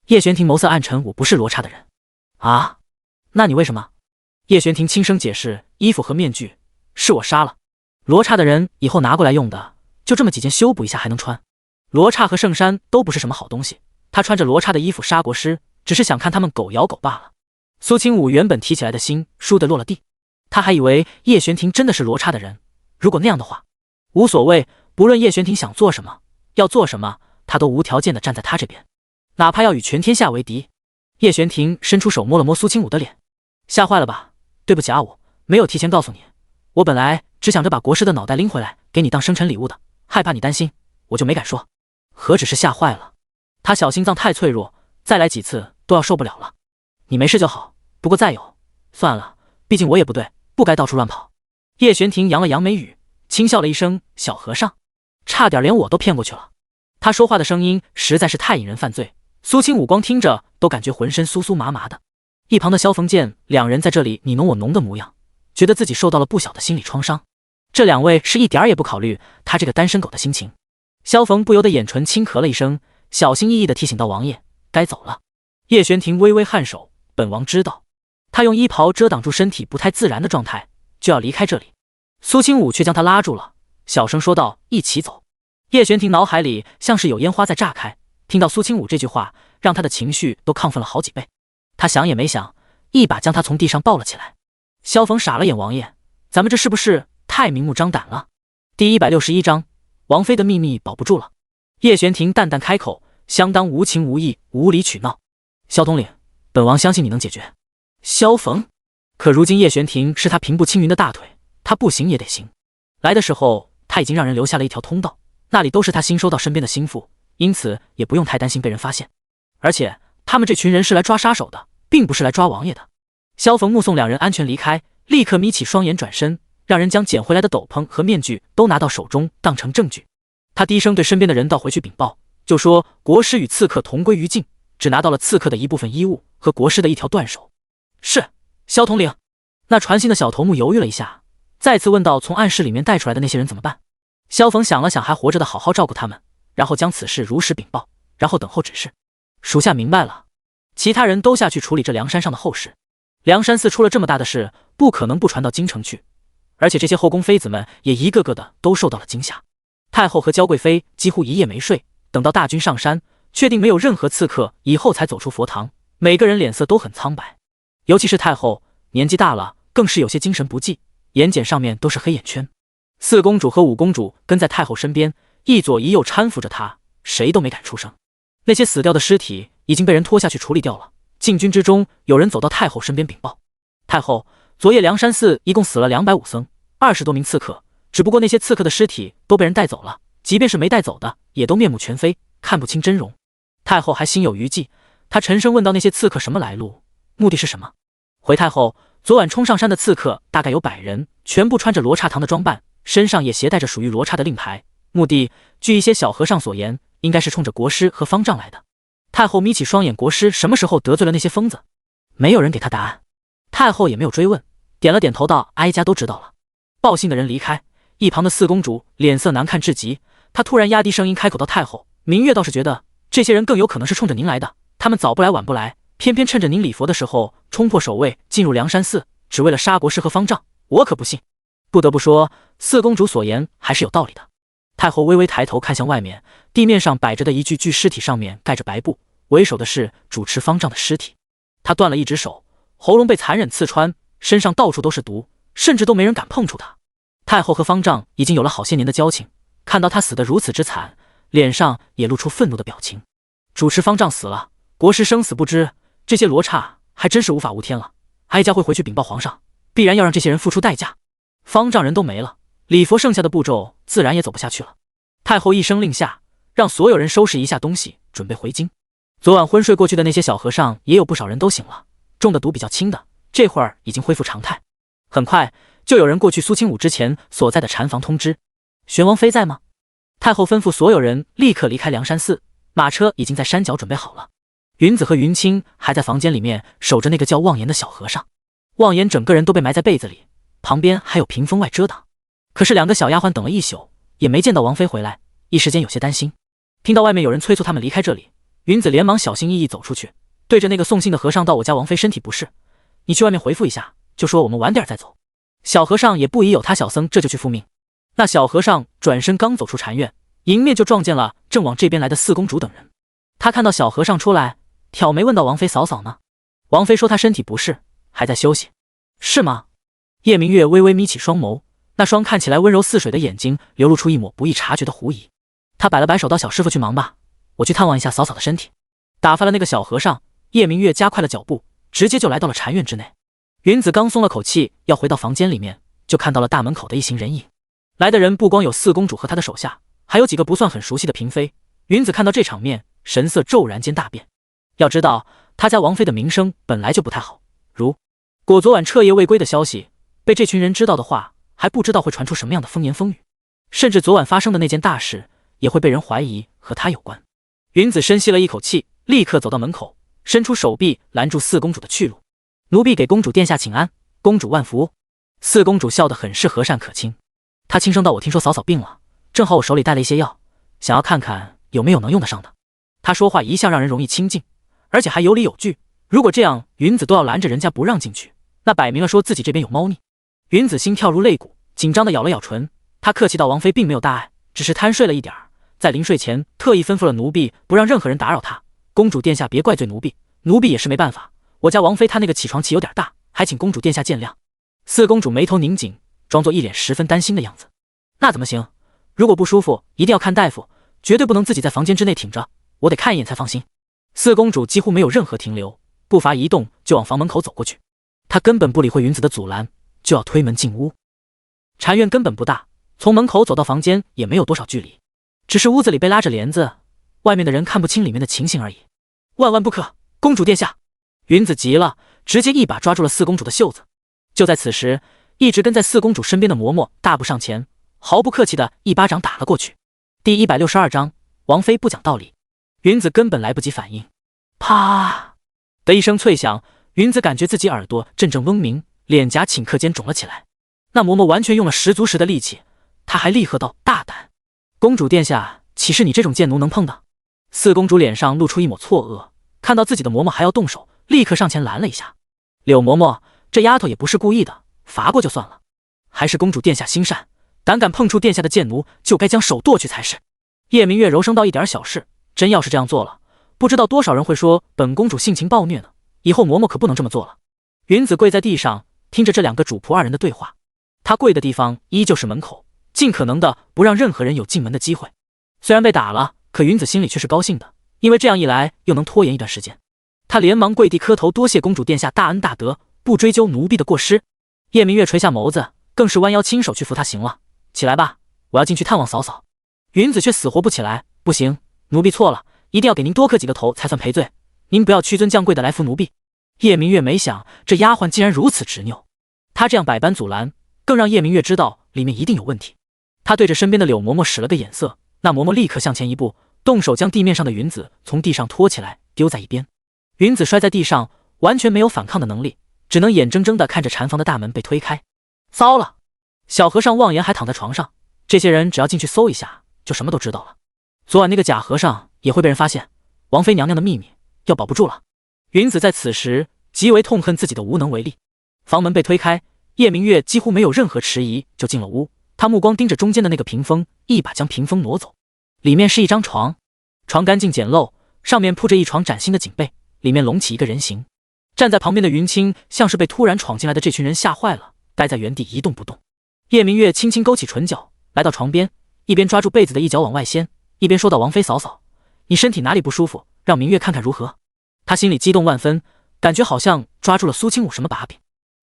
叶玄庭眸色暗沉，我不是罗刹的人。啊？那你为什么？叶玄庭轻声解释，衣服和面具是我杀了。罗刹的人以后拿过来用的，就这么几件修补一下还能穿。罗刹和圣山都不是什么好东西，他穿着罗刹的衣服杀国师，只是想看他们狗咬狗罢了。苏清武原本提起来的心倏地落了地，他还以为叶玄庭真的是罗刹的人，如果那样的话，无所谓，不论叶玄庭想做什么，要做什么，他都无条件的站在他这边，哪怕要与全天下为敌。叶玄庭伸出手摸了摸苏清武的脸，吓坏了吧？对不起阿武，没有提前告诉你，我本来只想着把国师的脑袋拎回来给你当生辰礼物的，害怕你担心，我就没敢说。何止是吓坏了，他小心脏太脆弱，再来几次都要受不了了。你没事就好，不过再有，算了，毕竟我也不对，不该到处乱跑。叶玄庭扬了扬眉宇，轻笑了一声，小和尚，差点连我都骗过去了。他说话的声音实在是太引人犯罪，苏清武光听着都感觉浑身酥酥麻麻的。一旁的萧逢见2人在这里你侬我侬的模样，觉得自己受到了不小的心理创伤。这2位是一点儿也不考虑他这个单身狗的心情。萧逢不由得眼唇轻咳了一声，小心翼翼地提醒道：王爷该走了。叶玄庭微微颔首，本王知道。他用衣袍遮挡住身体不太自然的状态，就要离开这里。苏清武却将他拉住了，小声说道：一起走。叶玄庭脑海里像是有烟花在炸开，听到苏清武这句话，让他的情绪都亢奋了好几倍。他想也没想，一把将他从地上抱了起来。萧逢傻了眼，王爷，咱们这是不是太明目张胆了？第161章，王妃的秘密保不住了。叶玄庭淡淡开口，相当无情无义，无理取闹。萧统领，本王相信你能解决。萧逢，可如今叶玄庭是他平步青云的大腿，他不行也得行。来的时候他已经让人留下了一条通道，那里都是他新收到身边的心腹，因此也不用太担心被人发现。而且他们这群人是来抓杀手的，并不是来抓王爷的。萧逢目送2人安全离开，立刻眯起双眼转身，让人将捡回来的斗篷和面具都拿到手中当成证据。他低声对身边的人道：回去禀报，就说国师与刺客同归于尽，只拿到了刺客的一部分衣物和国师的一条断手。是，萧统领。那传信的小头目犹豫了一下，再次问道：从暗室里面带出来的那些人怎么办？萧逢想了想，还活着的好好照顾他们，然后将此事如实禀报，然后等候指示。属下明白了。其他人都下去处理这梁山上的后事。梁山寺出了这么大的事，不可能不传到京城去，而且这些后宫妃子们也一个个的都受到了惊吓。太后和娇贵妃几乎一夜没睡，等到大军上山，确定没有任何刺客以后才走出佛堂，每个人脸色都很苍白，尤其是太后，年纪大了，更是有些精神不济，眼睑上面都是黑眼圈。四公主和五公主跟在太后身边，一左一右搀扶着她，谁都没敢出声。那些死掉的尸体已经被人拖下去处理掉了。禁军之中，有人走到太后身边禀报：太后，昨夜梁山寺一共死了250僧，20多名刺客，只不过那些刺客的尸体都被人带走了，即便是没带走的，也都面目全非，看不清真容。太后还心有余悸，她沉声问道：那些刺客什么来路，目的是什么？回太后，昨晚冲上山的刺客大概有100人，全部穿着罗刹堂的装扮，身上也携带着属于罗刹的令牌，目的据一些小和尚所言，应该是冲着国师和方丈来的。太后眯起双眼，国师什么时候得罪了那些疯子？没有人给他答案。太后也没有追问，点了点头道：哀家都知道了。报信的人离开，一旁的四公主脸色难看至极，她突然压低声音开口道：太后，明月倒是觉得这些人更有可能是冲着您来的，他们早不来晚不来，偏偏趁着您礼佛的时候冲破守卫进入梁山寺，只为了杀国师和方丈，我可不信。不得不说，四公主所言还是有道理的。太后微微抬头看向外面，地面上摆着的一具尸体上面盖着白布，为首的是主持方丈的尸体。他断了一只手，喉咙被残忍刺穿，身上到处都是毒，甚至都没人敢碰触他。太后和方丈已经有了好些年的交情，看到他死得如此之惨，脸上也露出愤怒的表情。主持方丈死了，国师生死不知，这些罗刹还真是无法无天了。哀家会回去禀报皇上，必然要让这些人付出代价。方丈人都没了，礼佛剩下的步骤自然也走不下去了。太后一声令下，让所有人收拾一下东西，准备回京。昨晚昏睡过去的那些小和尚也有不少人都醒了，中的毒比较轻的，这会儿已经恢复常态。很快就有人过去苏清武之前所在的禅房通知：玄王妃在吗？太后吩咐所有人立刻离开梁山寺，马车已经在山脚准备好了。云子和云清还在房间里面守着那个叫望言的小和尚。望言整个人都被埋在被子里，旁边还有屏风外遮挡。可是2个小丫鬟等了一宿，也没见到王妃回来，一时间有些担心。听到外面有人催促他们离开这里，云子连忙小心翼翼走出去，对着那个送信的和尚道：我家王妃身体不适，你去外面回复一下，就说我们晚点再走。小和尚也不疑有他小僧这就去复命。那小和尚转身刚走出禅院，迎面就撞见了正往这边来的四公主等人。他看到小和尚出来，挑眉问道：王妃嫂嫂呢？王妃说她身体不适，还在休息。是吗？叶明月微微眯起双眸，那双看起来温柔似水的眼睛流露出一抹不易察觉的狐疑。他摆了摆手道：小师傅去忙吧，我去探望一下嫂嫂的身体。打发了那个小和尚，叶明月加快了脚步，直接就来到了禅院之内。云子刚松了口气要回到房间里面，就看到了大门口的一行人影。来的人不光有四公主和她的手下，还有几个不算很熟悉的嫔妃。云子看到这场面，神色骤然间大变。要知道他家王妃的名声本来就不太好，如果昨晚彻夜未归的消息被这群人知道的话，还不知道会传出什么样的风言风语，甚至昨晚发生的那件大事也会被人怀疑和他有关。云子深吸了一口气，立刻走到门口，伸出手臂拦住四公主的去路。奴婢给公主殿下请安，公主万福。四公主笑得很是和善可亲，她轻声道：我听说嫂嫂病了，正好我手里带了一些药，想要看看有没有能用得上的。她说话一向让人容易亲近，而且还有理有据，如果这样云子都要拦着人家不让进去，那摆明了说自己这边有猫腻。云子心跳入肋骨，紧张的咬了咬唇，她客气道：王妃并没有大碍，只是贪睡了一点儿，在临睡前特意吩咐了奴婢不让任何人打扰她，公主殿下别怪罪奴婢，奴婢也是没办法，我家王妃她那个起床气有点大，还请公主殿下见谅。四公主眉头拧紧，装作一脸十分担心的样子。那怎么行？如果不舒服一定要看大夫，绝对不能自己在房间之内挺着，我得看一眼才放心。四公主几乎没有任何停留，步伐一动就往房门口走过去。她根本不理会云子的阻拦，就要推门进屋。禅院根本不大，从门口走到房间也没有多少距离，只是屋子里被拉着帘子，外面的人看不清里面的情形而已。万万不可，公主殿下！云子急了，直接一把抓住了四公主的袖子。就在此时，一直跟在四公主身边的嬷嬷大步上前，毫不客气的一巴掌打了过去。第162章，王妃不讲道理。云子根本来不及反应，啪的一声脆响，云子感觉自己耳朵阵阵嗡鸣，脸颊顷刻间肿了起来。那嬷嬷完全用了10足10的力气，她还厉喝道：大胆！公主殿下，岂是你这种贱奴能碰的？四公主脸上露出一抹错愕，看到自己的嬷嬷还要动手，立刻上前拦了一下。柳嬷嬷，这丫头也不是故意的，罚过就算了。还是公主殿下心善，胆敢碰触殿下的贱奴，就该将手剁去才是。叶明月柔声道：一点小事，真要是这样做了，不知道多少人会说本公主性情暴虐呢，以后嬷嬷可不能这么做了。云子跪在地上，听着这2个主仆2人的对话。她跪的地方依旧是门口，尽可能的不让任何人有进门的机会。虽然被打了，可云子心里却是高兴的，因为这样一来又能拖延一段时间。他连忙跪地磕头，多谢公主殿下大恩大德，不追究奴婢的过失。叶明月垂下眸子，更是弯腰亲手去扶他。行了，起来吧，我要进去探望嫂嫂。云子却死活不起来。不行，奴婢错了，一定要给您多磕几个头才算赔罪，您不要屈尊降贵的来扶奴婢。叶明月没想这丫鬟竟然如此执拗，他这样百般阻拦，更让叶明月知道里面一定有问题。他对着身边的柳嬷嬷使了个眼色，那嬷嬷立刻向前一步，动手将地面上的云子从地上拖起来，丢在一边。云子摔在地上，完全没有反抗的能力，只能眼睁睁地看着禅房的大门被推开。糟了！小和尚望言还躺在床上，这些人只要进去搜一下，就什么都知道了。昨晚那个假和尚也会被人发现，王妃娘娘的秘密要保不住了。云子在此时极为痛恨自己的无能为力。房门被推开，叶明月几乎没有任何迟疑就进了屋，他目光盯着中间的那个屏风，一把将屏风挪走。里面是一张床，床干净简陋，上面铺着一床崭新的锦被，里面隆起一个人形。站在旁边的云清像是被突然闯进来的这群人吓坏了，待在原地一动不动。叶明月轻轻勾起唇角，来到床边，一边抓住被子的一角往外掀，一边说道：“王妃嫂嫂，你身体哪里不舒服？让明月看看如何？”他心里激动万分，感觉好像抓住了苏清武什么把柄。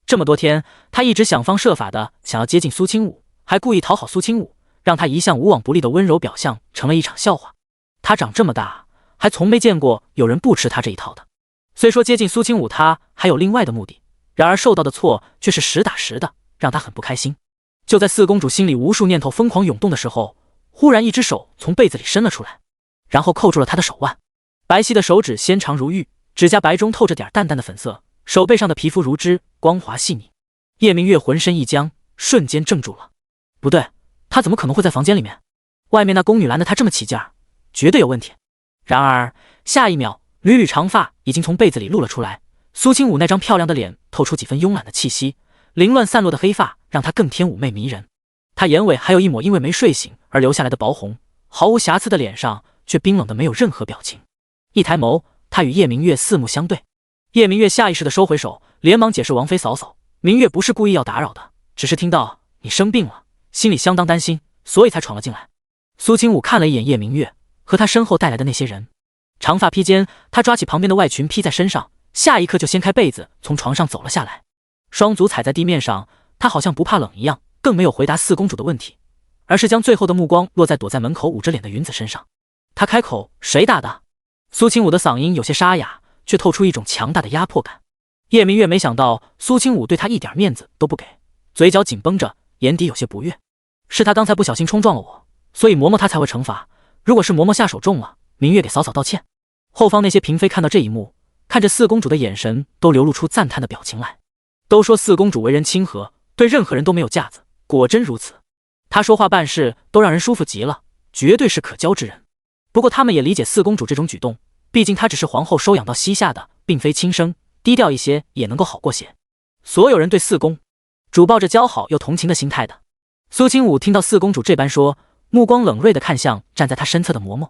这么多天，他一直想方设法的想要接近苏清武，还故意讨好苏清武，让他一向无往不利的温柔表象成了一场笑话。他长这么大，还从没见过有人不吃他这一套的。虽说接近苏清武他还有另外的目的，然而受到的挫却是实打实的，让他很不开心。就在四公主心里无数念头疯狂涌动的时候，忽然一只手从被子里伸了出来，然后扣住了她的手腕。白皙的手指纤长如玉，指甲白中透着点淡淡的粉色，手背上的皮肤如织，光滑细腻。叶明月浑身一僵，瞬间怔住了。不对，他怎么可能会在房间里面？外面那宫女拦得他这么起劲儿，绝对有问题。然而下一秒，缕缕长发已经从被子里露了出来，苏清武那张漂亮的脸透出几分慵懒的气息，凌乱散落的黑发让他更添妩媚迷人。他眼尾还有一抹因为没睡醒而流下来的薄红，毫无瑕疵的脸上却冰冷的没有任何表情。一抬眸，他与叶明月四目相对。叶明月下意识地收回手，连忙解释：“王妃嫂嫂，明月不是故意要打扰的，只是听到你生病了，心里相当担心，所以才闯了进来。”苏清武看了一眼叶明月和他身后带来的那些人，长发披肩，他抓起旁边的外裙披在身上，下一刻就掀开被子从床上走了下来，双足踩在地面上，他好像不怕冷一样，更没有回答四公主的问题，而是将最后的目光落在躲在门口捂着脸的云子身上。他开口：“谁打的？”苏清武的嗓音有些沙哑，却透出一种强大的压迫感。叶明月没想到苏清武对他一点面子都不给，嘴角紧绷着，眼底有些不悦。是他刚才不小心冲撞了我，所以嬷嬷她才会惩罚。如果是嬷嬷下手重了，明月给嫂嫂道歉。后方那些嫔妃看到这一幕，看着四公主的眼神都流露出赞叹的表情来。都说四公主为人亲和，对任何人都没有架子，果真如此。她说话办事都让人舒服极了，绝对是可交之人。不过他们也理解四公主这种举动，毕竟她只是皇后收养到膝下的，并非亲生，低调一些也能够好过些。所有人对四公主抱着交好又同情的心态的。苏清武听到四公主这般说，目光冷锐地看向站在他身侧的嬷嬷，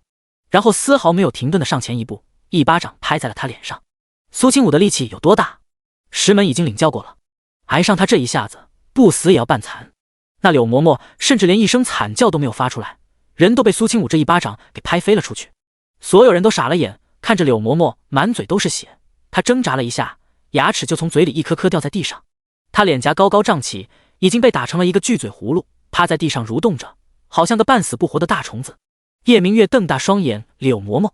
然后丝毫没有停顿地上前一步，一巴掌拍在了他脸上。苏清武的力气有多大？石门已经领教过了，挨上他这一下子，不死也要半残。那柳嬷嬷甚至连一声惨叫都没有发出来，人都被苏清武这一巴掌给拍飞了出去。所有人都傻了眼，看着柳嬷嬷满嘴都是血，她挣扎了一下，牙齿就从嘴里一颗颗掉在地上。她脸颊高高胀起，已经被打成了一个巨嘴葫芦，趴在地上蠕动着，好像个半死不活的大虫子。叶明月瞪大双眼，柳嬷嬷，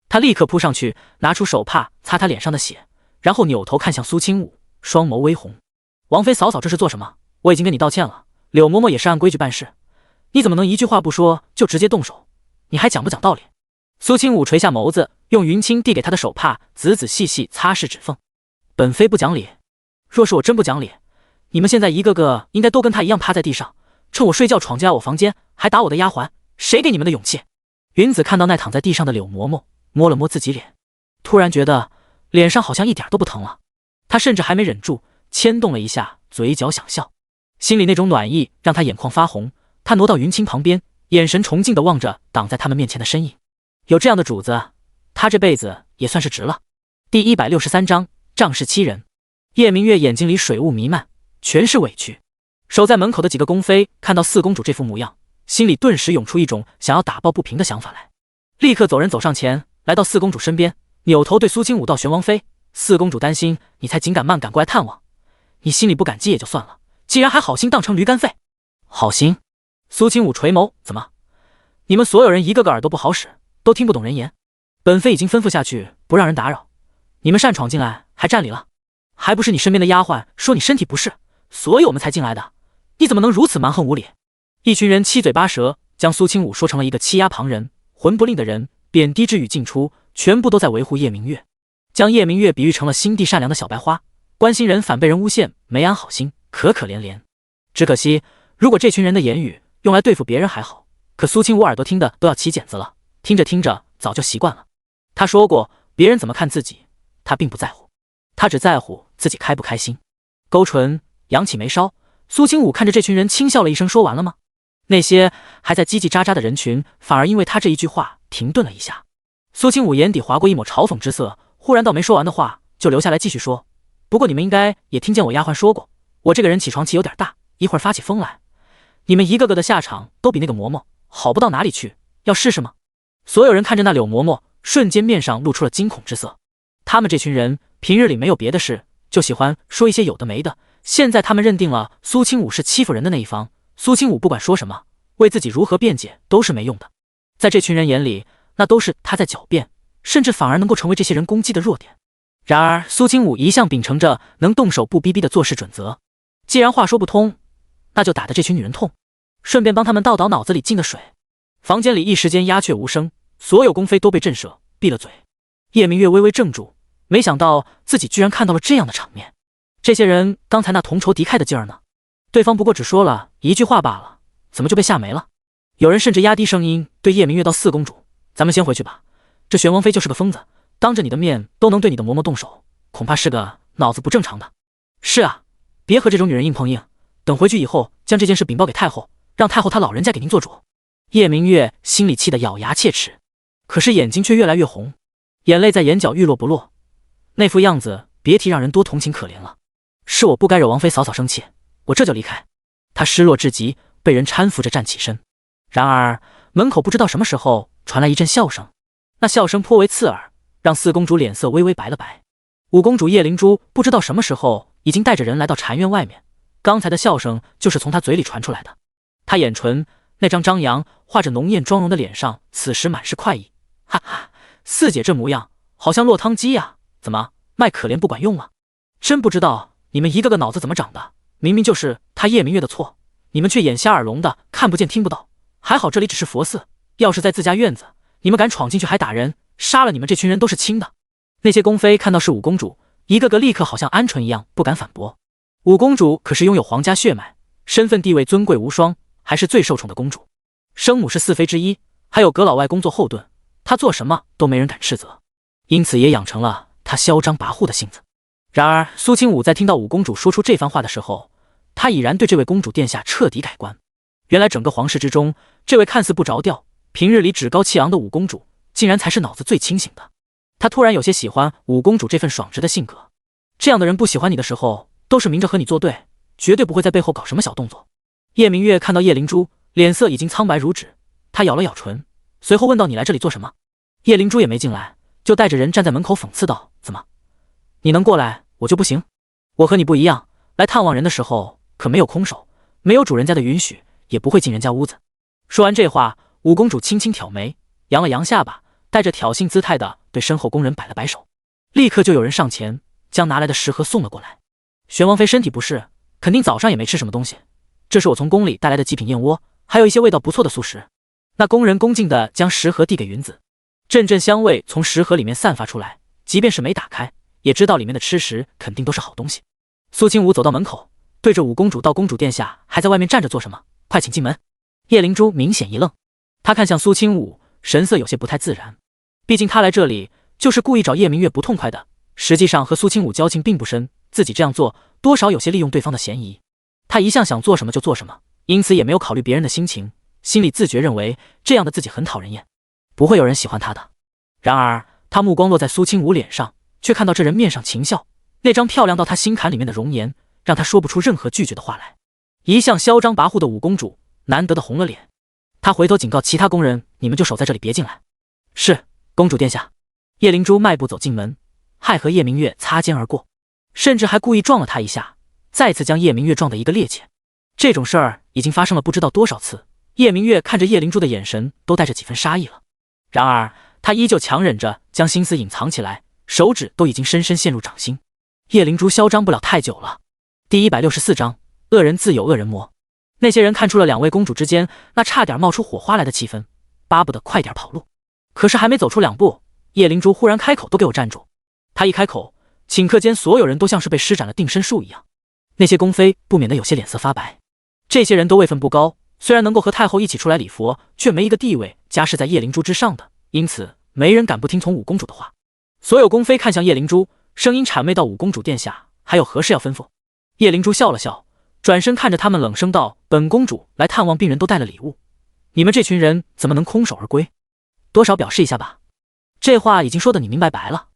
他立刻扑上去，拿出手帕擦他脸上的血，然后扭头看向苏清武，双眸微红。王妃嫂嫂这是做什么？我已经跟你道歉了，柳嬷嬷也是按规矩办事，你怎么能一句话不说就直接动手？你还讲不讲道理？苏清武垂下眸子，用云清递给他的手帕仔仔细细擦拭指缝。本妃不讲理，若是我真不讲理，你们现在一个个应该都跟他一样趴在地上，趁我睡觉闯进来我房间，还打我的丫鬟，谁给你们的勇气？云子看到那躺在地上的柳嬷嬷，摸了摸自己脸，突然觉得脸上好像一点都不疼了。他甚至还没忍住，牵动了一下嘴角想笑，心里那种暖意让他眼眶发红。他挪到云清旁边，眼神崇敬地望着挡在他们面前的身影。有这样的主子，他这辈子也算是值了。第163章仗势欺人。叶明月眼睛里水雾弥漫，全是委屈。守在门口的几个宫妃看到四公主这副模样，心里顿时涌出一种想要打抱不平的想法来，立刻走人走上前，来到四公主身边，扭头对苏清武道：“玄王妃，四公主担心你才紧赶慢赶过来探望，你心里不感激也就算了，竟然还好心当成驴肝肺。”好心？苏清武垂眸，怎么？你们所有人一个个耳朵不好使，都听不懂人言。本妃已经吩咐下去，不让人打扰，你们擅闯进来还占理了？还不是你身边的丫鬟说你身体不适，所以我们才进来的，你怎么能如此蛮横无理？一群人七嘴八舌，将苏清武说成了一个欺压旁人、魂不吝的人，贬低之语尽出，全部都在维护叶明月，将叶明月比喻成了心地善良的小白花，关心人反被人诬陷，没安好心，可可怜怜。只可惜，如果这群人的言语用来对付别人还好，可苏清武耳朵听的都要起茧子了，听着听着早就习惯了。他说过，别人怎么看自己，他并不在乎，他只在乎自己开不开心。勾唇，扬起眉梢，苏清武看着这群人轻笑了一声，说完了吗？那些还在叽叽喳喳的人群，反而因为他这一句话停顿了一下。苏清武眼底划过一抹嘲讽之色，忽然到没说完的话就留下来继续说，不过你们应该也听见我丫鬟说过，我这个人起床气有点大，一会儿发起疯来，你们一个个的下场都比那个嬷嬷好不到哪里去，要试试吗？所有人看着那柳嬷嬷，瞬间面上露出了惊恐之色。他们这群人平日里没有别的事，就喜欢说一些有的没的，现在他们认定了苏清武是欺负人的那一方，苏清武不管说什么，为自己如何辩解都是没用的。在这群人眼里，那都是他在狡辩，甚至反而能够成为这些人攻击的弱点。然而苏清武一向秉承着能动手不逼逼的做事准则，既然话说不通，那就打得这群女人痛，顺便帮他们倒倒脑子里进的水。房间里一时间鸦雀无声，所有宫妃都被震慑，闭了嘴。叶明月微微怔住，没想到自己居然看到了这样的场面。这些人刚才那同仇敌忾的劲儿呢？对方不过只说了一句话罢了，怎么就被吓没了？有人甚至压低声音对叶明月道：“四公主，咱们先回去吧。这玄王妃就是个疯子，当着你的面都能对你的嬷嬷动手，恐怕是个脑子不正常的。”是啊，别和这种女人硬碰硬，等回去以后将这件事禀报给太后，让太后她老人家给您做主。叶明月心里气得咬牙切齿，可是眼睛却越来越红，眼泪在眼角欲落不落，那副样子别提让人多同情可怜了。是我不该惹王妃嫂嫂生气，我这就离开。他失落至极，被人搀扶着站起身。然而门口不知道什么时候传来一阵笑声，那笑声颇为刺耳，让四公主脸色微微白了白。五公主叶灵珠不知道什么时候已经带着人来到禅院外面，刚才的笑声就是从她嘴里传出来的。她眼唇那张张扬画着浓艳妆容的脸上此时满是快意，哈哈，四姐这模样好像落汤鸡呀，怎么卖可怜不管用了？真不知道你们一个个脑子怎么长的，明明就是她叶明月的错，你们却眼瞎耳聋的看不见听不到。还好这里只是佛寺，要是在自家院子，你们敢闯进去还打人，杀了你们这群人都是轻的。那些宫妃看到是五公主，一个个立刻好像鹌鹑一样不敢反驳。五公主可是拥有皇家血脉，身份地位尊贵无双，还是最受宠的公主，生母是四妃之一，还有葛老外公做后盾，她做什么都没人敢斥责，因此也养成了她嚣张跋扈的性子。然而苏清武在听到五公主说出这番话的时候，他已然对这位公主殿下彻底改观。原来整个皇室之中，这位看似不着调，平日里趾高气昂的五公主，竟然才是脑子最清醒的。他突然有些喜欢五公主这份爽直的性格。这样的人不喜欢你的时候，都是明着和你作对，绝对不会在背后搞什么小动作。叶明月看到叶灵珠，脸色已经苍白如纸，她咬了咬唇，随后问道：“你来这里做什么？”叶灵珠也没进来，就带着人站在门口讽刺道：“怎么，你能过来，我就不行？我和你不一样，来探望人的时候可没有空手，没有主人家的允许，也不会进人家屋子。”说完这话，五公主轻轻挑眉，扬了扬下巴，带着挑衅姿态的对身后宫人摆了摆手。立刻就有人上前将拿来的食盒送了过来。玄王妃身体不适，肯定早上也没吃什么东西，这是我从宫里带来的极品燕窝，还有一些味道不错的素食。那工人恭敬地将食盒递给云子，阵阵香味从食盒里面散发出来，即便是没打开，也知道里面的吃食肯定都是好东西。苏清武走到门口，对着五公主道：“公主殿下还在外面站着做什么？快请进门。”叶灵珠明显一愣，她看向苏清武，神色有些不太自然。毕竟她来这里就是故意找叶明月不痛快的，实际上和苏清武交情并不深，自己这样做多少有些利用对方的嫌疑。她一向想做什么就做什么，因此也没有考虑别人的心情，心里自觉认为这样的自己很讨人厌，不会有人喜欢她的。然而她目光落在苏清武脸上，却看到这人面上情笑，那张漂亮到她心坎里面的容颜，让她说不出任何拒绝的话来。一向嚣张跋扈的五公主难得的红了脸，他回头警告其他工人，你们就守在这里，别进来。是，公主殿下。叶灵珠迈步走进门，还和叶明月擦肩而过，甚至还故意撞了他一下，再次将叶明月撞得一个趔趄。这种事儿已经发生了不知道多少次，叶明月看着叶灵珠的眼神都带着几分杀意了。然而他依旧强忍着将心思隐藏起来，手指都已经深深陷入掌心。叶灵珠嚣张不了太久了。第164章，恶人自有恶人磨。那些人看出了两位公主之间那差点冒出火花来的气氛，巴不得快点跑路。可是还没走出2步，叶灵珠忽然开口，都给我站住。他一开口，顷刻间所有人都像是被施展了定身术一样，那些宫妃不免得有些脸色发白。这些人都位分不高，虽然能够和太后一起出来礼佛，却没一个地位家世在叶灵珠之上的，因此没人敢不听从五公主的话。所有宫妃看向叶灵珠，声音谄媚道：“五公主殿下，还有何事要吩咐？”叶灵珠笑了笑，转身看着他们冷声道：“本公主来探望病人都带了礼物，你们这群人怎么能空手而归？多少表示一下吧。”这话已经说得你明白白了，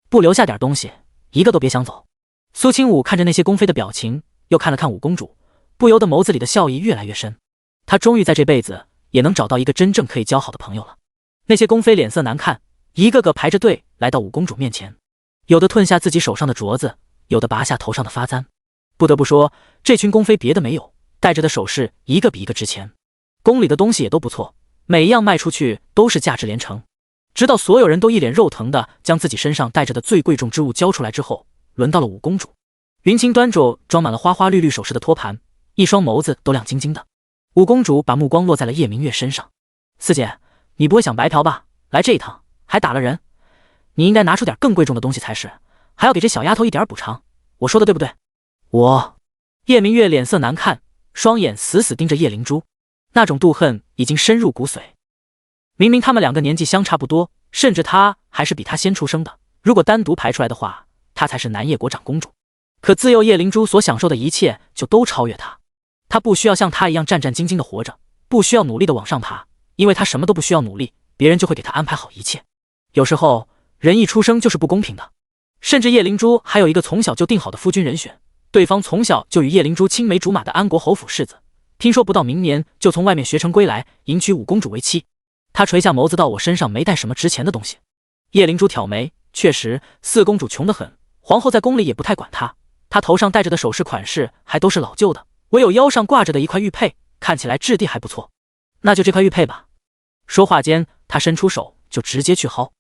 不留下点东西，一个都别想走。苏清武看着那些宫妃的表情，又看了看五公主，不由得眸子里的笑意越来越深。他终于在这辈子也能找到一个真正可以交好的朋友了。那些宫妃脸色难看，一个个排着队来到五公主面前，有的吞下自己手上的镯子，有的拔下头上的发簪。不得不说，这群宫妃别的没有，戴着的首饰一个比一个值钱，宫里的东西也都不错，每一样卖出去都是价值连城。直到所有人都一脸肉疼的将自己身上带着的最贵重之物交出来之后，轮到了五公主。云清端着装满了花花绿绿首饰的托盘，一双眸子都亮晶晶的。五公主把目光落在了叶明月身上。四姐，你不会想白嫖吧？来这一趟还打了人，你应该拿出点更贵重的东西才是，还要给这小丫头一点补偿，我说的对不对？叶明月脸色难看，双眼死死盯着叶灵珠，那种妒恨已经深入骨髓。明明他们两个年纪相差不多，甚至她还是比他先出生的，如果单独排出来的话，她才是南叶国长公主。可自幼叶灵珠所享受的一切就都超越她，她不需要像她一样战战兢兢的活着，不需要努力的往上爬，因为她什么都不需要努力，别人就会给她安排好一切。有时候人一出生就是不公平的，甚至叶灵珠还有一个从小就定好的夫君人选，对方从小就与叶灵珠青梅竹马的安国侯府世子，听说不到明年就从外面学成归来，迎娶五公主为妻。他垂下眸子道：“我身上没带什么值钱的东西。”叶灵珠挑眉，确实，四公主穷得很，皇后在宫里也不太管她。她头上戴着的首饰款式还都是老旧的，唯有腰上挂着的一块玉佩，看起来质地还不错。那就这块玉佩吧。说话间，他伸出手就直接去薅。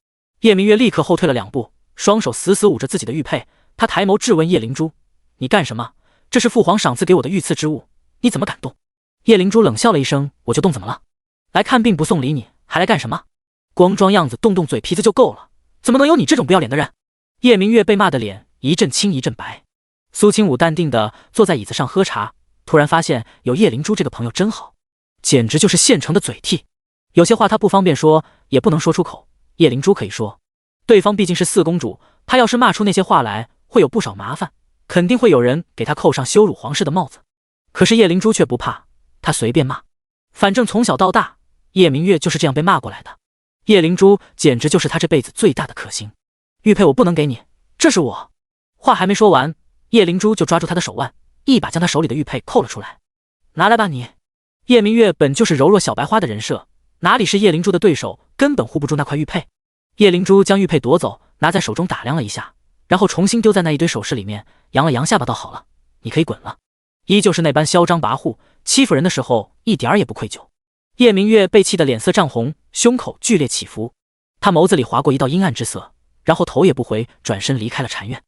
叶明月立刻后退了2步，双手死死捂着自己的玉佩。他抬眸质问叶灵珠：“你干什么？这是父皇赏赐给我的御赐之物，你怎么敢动？”叶灵珠冷笑了一声：“我就动怎么了？来看病不送礼，你还来干什么？光装样子动动嘴皮子就够了，怎么能有你这种不要脸的人？”叶明月被骂的脸一阵青一阵白。苏清武淡定地坐在椅子上喝茶，突然发现有叶灵珠这个朋友真好，简直就是现成的嘴替。有些话他不方便说，也不能说出口，叶灵珠可以说，对方毕竟是四公主，他要是骂出那些话来，会有不少麻烦，肯定会有人给他扣上羞辱皇室的帽子。可是叶灵珠却不怕，他随便骂，反正从小到大叶明月就是这样被骂过来的。叶灵珠简直就是他这辈子最大的克星。玉佩我不能给你，这是我……话还没说完，叶灵珠就抓住他的手腕，一把将他手里的玉佩扣了出来。拿来吧你！叶明月本就是柔弱小白花的人设，哪里是叶灵珠的对手，根本护不住那块玉佩。叶灵珠将玉佩夺走，拿在手中打量了一下，然后重新丢在那一堆首饰里面，扬了扬下巴道：“好了，你可以滚了。”依旧是那般嚣张跋扈，欺负人的时候一点也不愧疚。叶明月被气得脸色涨红，胸口剧烈起伏，他眸子里划过一道阴暗之色，然后头也不回转身离开了禅院。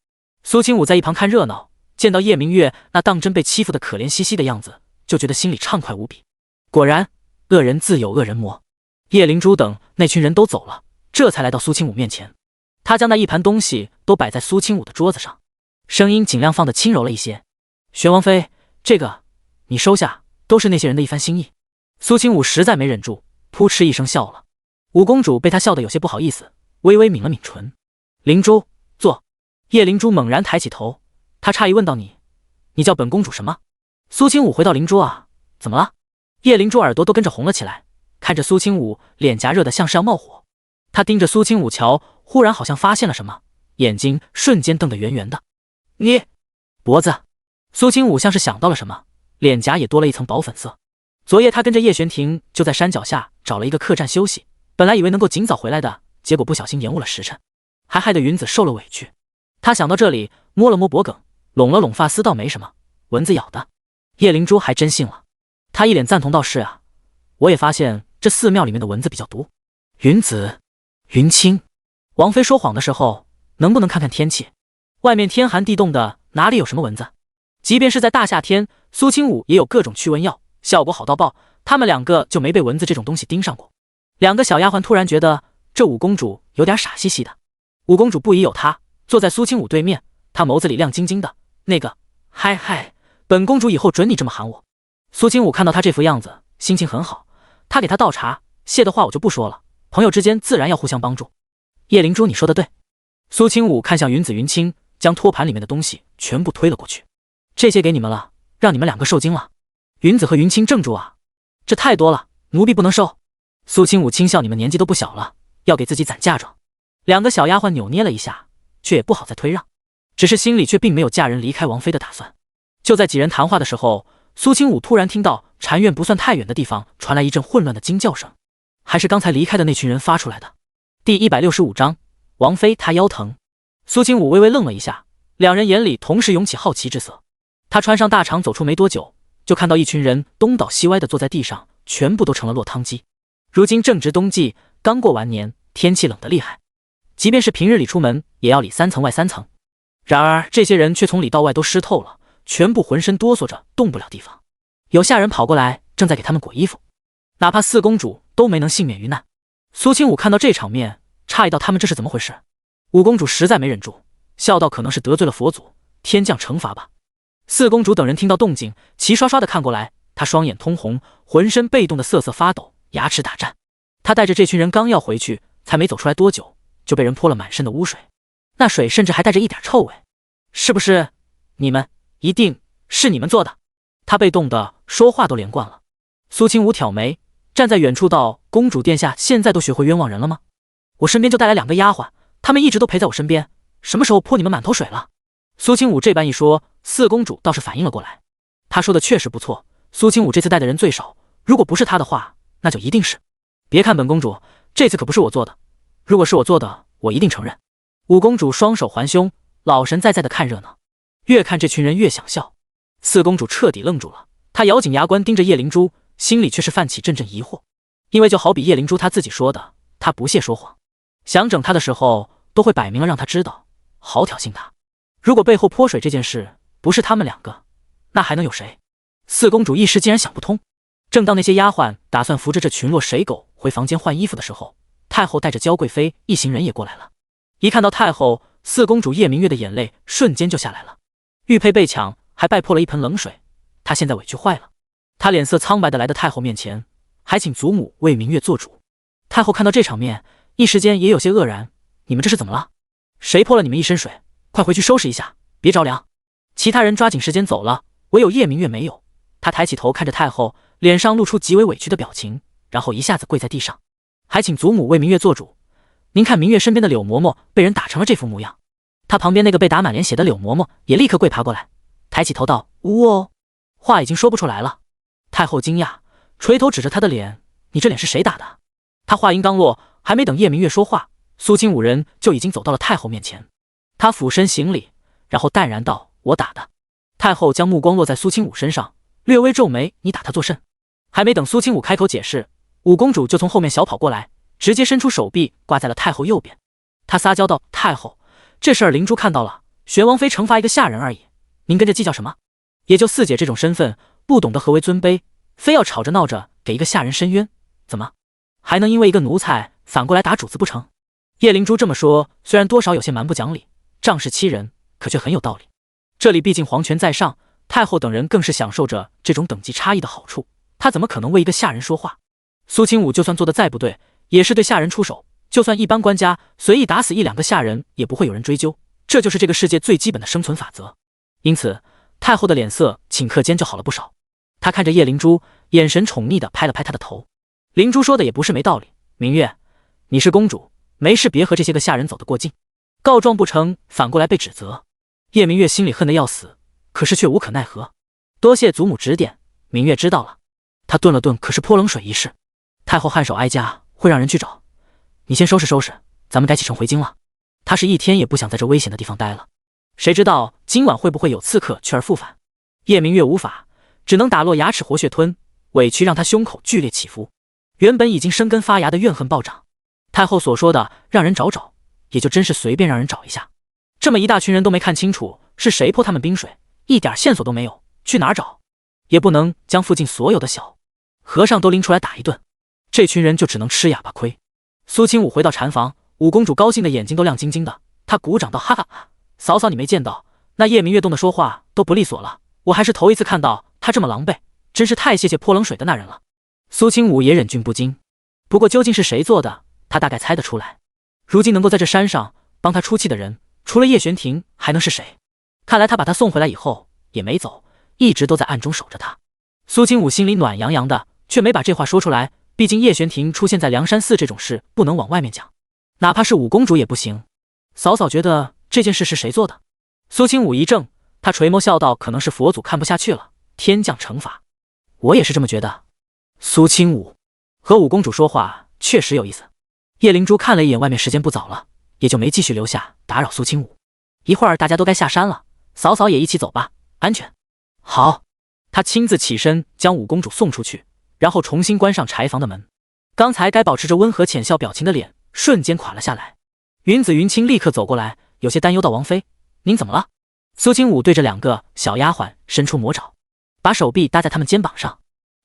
苏清武在一旁看热闹，见到叶明月那当真被欺负的可怜兮兮的样子，就觉得心里畅快无比。果然，恶人自有恶人磨。叶灵珠等那群人都走了，这才来到苏清武面前。他将那一盘东西都摆在苏清武的桌子上，声音尽量放得轻柔了一些：“玄王妃，这个你收下，都是那些人的一番心意。”苏清武实在没忍住，扑哧一声笑了。五公主被他笑得有些不好意思，微微抿了抿唇。灵珠，坐。叶灵珠猛然抬起头，她诧异问道：“你叫本公主什么？”苏清武回道：“灵珠啊，怎么了？”叶灵珠耳朵都跟着红了起来，看着苏清武，脸颊热得像是要冒火。她盯着苏清武瞧，忽然好像发现了什么，眼睛瞬间瞪得圆圆的。“你……脖子。”苏清武像是想到了什么，脸颊也多了一层薄粉色。昨夜他跟着叶玄庭就在山脚下找了一个客栈休息，本来以为能够尽早回来的，结果不小心延误了时辰，还害得云子受了委屈。他想到这里，摸了摸脖梗，拢了拢发丝，道没什么，蚊子咬的。叶灵珠还真信了，他一脸赞同道：是啊，我也发现这寺庙里面的蚊子比较毒。云子、云清，王妃说谎的时候能不能看看天气？外面天寒地冻的，哪里有什么蚊子？即便是在大夏天，苏清武也有各种驱蚊药，效果好到爆，他们两个就没被蚊子这种东西盯上过。两个小丫鬟突然觉得这五公主有点傻兮兮的。五公主不疑有他，坐在苏清武对面，她眸子里亮晶晶的，那个嗨嗨，本公主以后准你这么喊我。苏清武看到她这副样子，心情很好，他给她倒茶，谢的话我就不说了，朋友之间自然要互相帮助。叶灵珠，你说的对。苏清武看向云子云清，将托盘里面的东西全部推了过去，这些给你们了，让你们两个受惊了。云子和云清怔住啊，这太多了，奴婢不能收。苏清武轻笑，你们年纪都不小了，要给自己攒嫁妆。两个小丫鬟扭捏了一下，却也不好再推让，只是心里却并没有嫁人离开王妃的打算。就在几人谈话的时候，苏清武突然听到禅院不算太远的地方传来一阵混乱的惊叫声，还是刚才离开的那群人发出来的。第165章，王妃她腰疼。苏清武微微愣了一下，两人眼里同时涌起好奇之色。他穿上大氅走出没多久，就看到一群人东倒西歪的坐在地上，全部都成了落汤鸡。如今正值冬季，刚过完年，天气冷得厉害，即便是平日里出门也要里3层外3层。然而这些人却从里到外都湿透了，全部浑身哆嗦着，动不了地方。有下人跑过来，正在给他们裹衣服，哪怕四公主都没能幸免于难。苏清武看到这场面，诧异到他们这是怎么回事。五公主实在没忍住，笑道：可能是得罪了佛祖，天降惩罚吧。四公主等人听到动静，齐刷刷的看过来，她双眼通红，浑身被冻得瑟瑟发抖，牙齿打颤。她带着这群人刚要回去，才没走出来多久，就被人泼了满身的污水，那水甚至还带着一点臭味。是不是你们？一定是你们做的。她被冻得说话都连贯了。苏清武挑眉，站在远处道：公主殿下现在都学会冤枉人了吗？我身边就带来2个丫鬟，他们一直都陪在我身边，什么时候泼你们满头水了？苏清武这般一说，四公主倒是反应了过来。他说的确实不错，苏清武这次带的人最少，如果不是他的话，那就一定是。别看本公主，这次可不是我做的，如果是我做的，我一定承认。五公主双手环胸，老神在在的看热闹，越看这群人越想笑。四公主彻底愣住了，她咬紧牙关盯着叶灵珠，心里却是泛起阵阵疑惑，因为就好比叶灵珠她自己说的，她不屑说谎，想整她的时候都会摆明了让她知道，好挑衅她。如果背后泼水这件事不是他们2个，那还能有谁？四公主一时竟然想不通。正当那些丫鬟打算扶着这群落水狗回房间换衣服的时候，太后带着娇贵妃一行人也过来了。一看到太后，四公主叶明月的眼泪瞬间就下来了。玉佩被抢，还败泼了一盆冷水，她现在委屈坏了。她脸色苍白的来到太后面前，还请祖母为明月做主。太后看到这场面，一时间也有些愕然，你们这是怎么了？谁泼了你们一身水？快回去收拾一下，别着凉。其他人抓紧时间走了，唯有叶明月没有。她抬起头看着太后，脸上露出极为委屈的表情，然后一下子跪在地上，还请祖母为明月做主。您看明月身边的柳嬷嬷被人打成了这副模样，她旁边那个被打满脸血的柳嬷嬷也立刻跪爬过来，抬起头道：呜哦。话已经说不出来了。太后惊讶，垂头指着她的脸：你这脸是谁打的？她话音刚落，还没等叶明月说话，苏清武人就已经走到了太后面前。他俯身行礼，然后淡然道：我打的。太后将目光落在苏清武身上，略微皱眉：你打他作甚？还没等苏清武开口解释，五公主就从后面小跑过来，直接伸出手臂挂在了太后右边。她撒娇道：太后，这事儿灵珠看到了，玄王妃惩罚一个下人而已，您跟着计较什么？也就四姐这种身份，不懂得何为尊卑，非要吵着闹着给一个下人伸冤，怎么还能因为一个奴才反过来打主子不成？叶灵珠这么说，虽然多少有些蛮不讲理，仗势欺人，可却很有道理。这里毕竟皇权在上，太后等人更是享受着这种等级差异的好处，她怎么可能为一个下人说话？苏清武就算做得再不对，也是对下人出手，就算一般官家随意打死1-2个下人，也不会有人追究，这就是这个世界最基本的生存法则。因此太后的脸色顷刻间就好了不少。她看着叶灵珠，眼神宠溺地拍了拍她的头。灵珠说的也不是没道理，明月，你是公主，没事别和这些个下人走得过近，告状不成反过来被指责。叶明月心里恨得要死，可是却无可奈何。多谢祖母指点，明月知道了。他顿了顿，可是泼冷水一事，太后颔首哀家，会让人去找。你先收拾收拾，咱们该启程回京了。他是一天也不想在这危险的地方待了。谁知道今晚会不会有刺客去而复返？叶明月无法，只能打落牙齿活血吞，委屈让他胸口剧烈起伏。原本已经生根发芽的怨恨暴涨。太后所说的让人找找，也就真是随便让人找一下。这么一大群人都没看清楚是谁泼他们冰水，一点线索都没有，去哪儿找？也不能将附近所有的小和尚都拎出来打一顿，这群人就只能吃哑巴亏。苏清武回到禅房，五公主高兴的眼睛都亮晶晶的，她鼓掌道：“哈哈，嫂嫂你没见到，那叶明月冻的说话都不利索了，我还是头一次看到他这么狼狈，真是太谢谢泼冷水的那人了。”苏清武也忍俊不禁，不过究竟是谁做的，他大概猜得出来。如今能够在这山上帮他出气的人，除了叶玄庭，还能是谁？看来他把他送回来以后也没走，一直都在暗中守着他。苏清武心里暖洋洋的，却没把这话说出来。毕竟叶玄庭出现在梁山寺这种事不能往外面讲，哪怕是五公主也不行。嫂嫂觉得这件事是谁做的？苏清武一怔，他垂眸笑道：“可能是佛祖看不下去了，天降惩罚。”我也是这么觉得。苏清武和五公主说话确实有意思。叶灵珠看了一眼外面时间不早了，也就没继续留下打扰苏清武。一会儿大家都该下山了，嫂嫂也一起走吧，安全。好，他亲自起身将五公主送出去，然后重新关上柴房的门。刚才该保持着温和浅笑表情的脸瞬间垮了下来。云子云清立刻走过来，有些担忧道：“王妃，您怎么了？”苏清武对着两个小丫鬟伸出魔爪，把手臂搭在他们肩膀上，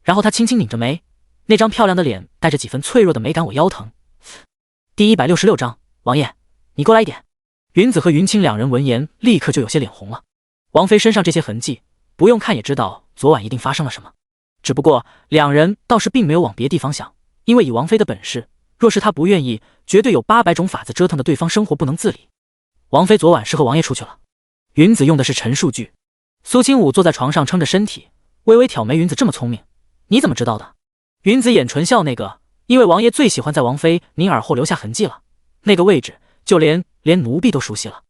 然后他轻轻拧着眉，那张漂亮的脸带着几分脆弱的美感，我腰疼。第166章，王爷，你过来一点。云子和云清两人闻言立刻就有些脸红了。王妃身上这些痕迹，不用看也知道昨晚一定发生了什么。只不过两人倒是并没有往别地方想，因为以王妃的本事，若是她不愿意，绝对有800种法子折腾的对方生活不能自理。王妃昨晚是和王爷出去了。云子用的是陈述句。苏清武坐在床上撑着身体，微微挑眉：“云子这么聪明，你怎么知道的？”云子眼唇笑：“那个，因为王爷最喜欢在王妃您耳后留下痕迹了，那个位置就连奴婢都熟悉了。”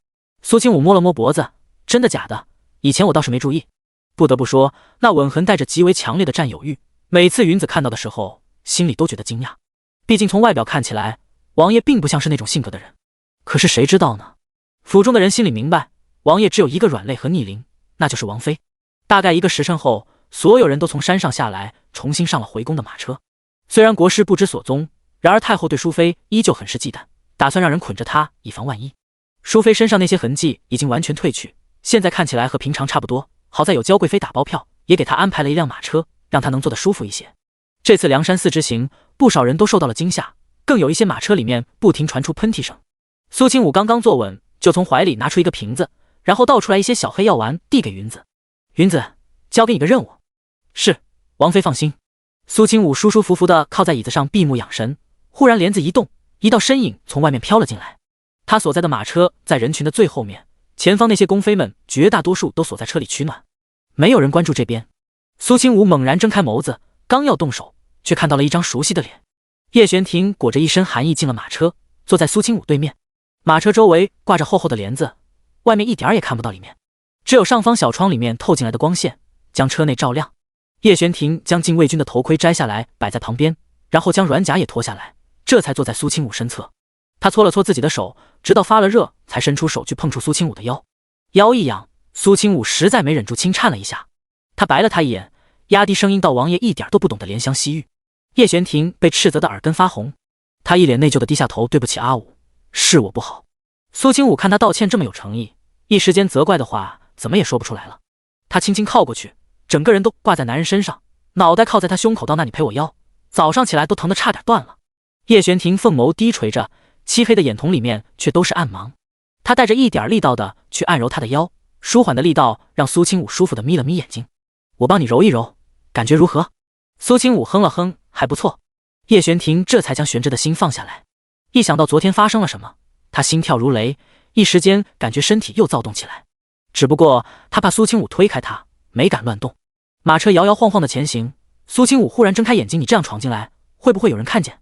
苏清武摸了摸脖子：“真的假的？以前我倒是没注意。”不得不说，那吻痕带着极为强烈的占有欲，每次云子看到的时候，心里都觉得惊讶。毕竟从外表看起来，王爷并不像是那种性格的人。可是谁知道呢？府中的人心里明白，王爷只有一个软肋和逆鳞，那就是王妃。大概1个时辰后，所有人都从山上下来，重新上了回宫的马车。虽然国师不知所踪，然而太后对淑妃依旧很是忌惮，打算让人捆着她，以防万一。淑妃身上那些痕迹已经完全褪去，现在看起来和平常差不多。好在有娇贵妃打包票，也给她安排了一辆马车，让她能坐得舒服一些。这次梁山寺之行，不少人都受到了惊吓，更有一些马车里面不停传出喷嚏声。苏清武刚刚坐稳，就从怀里拿出一个瓶子，然后倒出来一些小黑药丸，递给云子：“云子，交给你个任务。”“是，王妃放心。”苏清武舒舒服服地靠在椅子上闭目养神，忽然帘子一动，一道身影从外面飘了进来。他所在的马车在人群的最后面，前方那些宫妃们绝大多数都锁在车里取暖，没有人关注这边。苏清武猛然睁开眸子，刚要动手，却看到了一张熟悉的脸。叶玄庭裹着一身寒意进了马车，坐在苏清武对面。马车周围挂着厚厚的帘子，外面一点也看不到里面，只有上方小窗里面透进来的光线将车内照亮。叶玄庭将禁卫军的头盔摘下来摆在旁边，然后将软甲也脱下来，这才坐在苏清武身侧。他搓了搓自己的手，直到发了热，才伸出手去碰触苏清武的腰。腰一痒，苏清武实在没忍住轻颤了一下。他白了他一眼，压低声音道：“王爷一点都不懂得怜香惜玉。”叶玄庭被斥责的耳根发红，他一脸内疚的低下头：“对不起阿武，是我不好。”苏清武看他道歉这么有诚意，一时间责怪的话怎么也说不出来了。他轻轻靠过去，整个人都挂在男人身上，脑袋靠在他胸口道：“那你陪我腰，早上起来都疼得差点断了。”叶玄庭凤眸低垂着，漆黑的眼瞳里面却都是暗芒。他带着一点力道的去按揉他的腰，舒缓的力道让苏清武舒服的眯了眯眼睛：“我帮你揉一揉，感觉如何？”苏清武哼了哼：“还不错。”叶玄庭这才将悬着的心放下来。一想到昨天发生了什么，他心跳如雷，一时间感觉身体又躁动起来。只不过他怕苏清武推开他，没敢乱动。马车摇摇晃晃的前行，苏清武忽然睁开眼睛：“你这样闯进来，会不会有人看见？”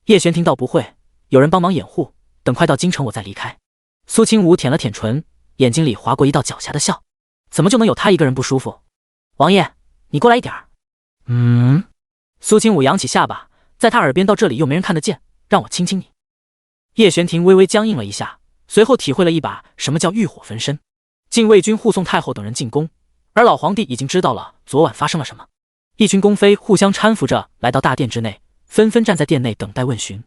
叶玄庭道：“不会，有人帮忙掩护，等快到京城我再离开。”苏清武舔了舔唇，眼睛里划过一道狡黠的笑：“怎么就能有他一个人不舒服？王爷，你过来一点儿。”苏清武扬起下巴，在他耳边道：“这里又没人看得见，让我亲亲你。”叶玄庭微微僵硬了一下，随后体会了一把什么叫欲火焚身。禁卫军护送太后等人进宫，而老皇帝已经知道了昨晚发生了什么。一群宫妃互相搀扶着来到大殿之内，纷纷站在殿内等待问询，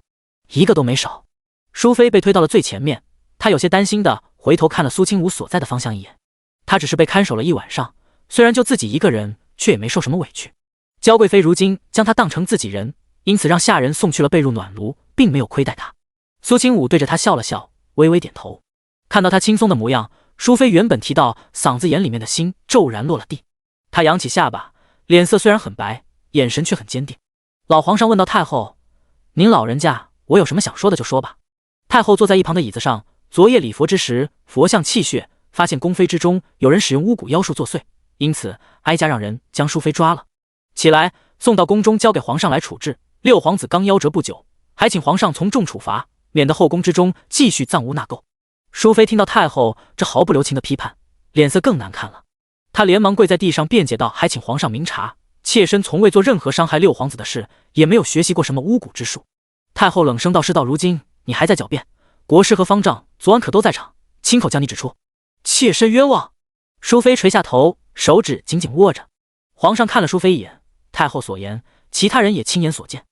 一个都没少。淑妃被推到了最前面，她有些担心的回头看了苏清武所在的方向一眼。她只是被看守了一晚上，虽然就自己一个人，却也没受什么委屈。娇贵妃如今将她当成自己人，因此让下人送去了被褥暖炉，并没有亏待她。苏清武对着她笑了笑，微微点头。看到她轻松的模样，淑妃原本提到嗓子眼里面的心骤然落了地。她扬起下巴，脸色虽然很白，眼神却很坚定。老皇上问道：“太后，您老人家我有什么想说的就说吧。”太后坐在一旁的椅子上，昨夜礼佛之时，佛像泣血，发现宫妃之中有人使用巫蛊妖术作祟，因此哀家让人将淑妃抓了起来，送到宫中交给皇上来处置。六皇子刚夭折不久，还请皇上从重处罚，免得后宫之中继续藏污纳垢。淑妃听到太后这毫不留情的批判，脸色更难看了。她连忙跪在地上辩解道：“还请皇上明察，妾身从未做任何伤害六皇子的事，也没有学习过什么巫蛊之术。”太后冷声道：“事到如今，你还在狡辩？国师和方丈昨晚可都在场，亲口将你指出，妾身冤枉。”淑妃垂下头，手指紧紧握着。皇上看了淑妃一眼，太后所言，其他人也亲眼所见。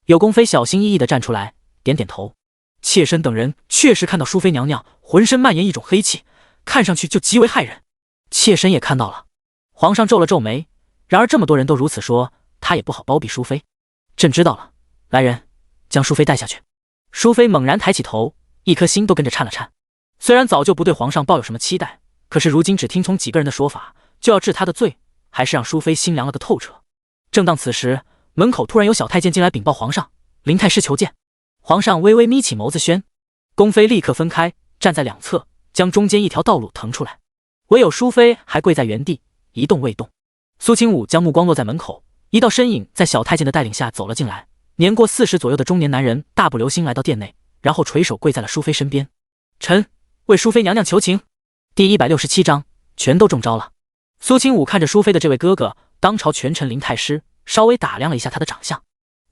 有宫妃小心翼翼地站出来，点点头。妾身等人确实看到淑妃娘娘浑身蔓延一种黑气，看上去就极为骇人。妾身也看到了。皇上皱了皱眉，然而这么多人都如此说，他也不好包庇淑妃。朕知道了，来人，将淑妃带下去。淑妃猛然抬起头，一颗心都跟着颤了颤。虽然早就不对皇上抱有什么期待，可是如今只听从几个人的说法，就要治他的罪，还是让淑妃心凉了个透彻。正当此时，门口突然有小太监进来禀报皇上，林太师求见。皇上微微眯起眸子宣。宫妃立刻分开，站在两侧，将中间一条道路腾出来，唯有淑妃还跪在原地一动未动。苏清武将目光落在门口，一道身影在小太监的带领下走了进来，年过40左右的中年男人大步流星来到殿内，然后垂手跪在了淑妃身边。臣为淑妃娘娘求情。第167章全都中招了。苏清武看着淑妃的这位哥哥，当朝权臣林太师，稍微打量了一下他的长相，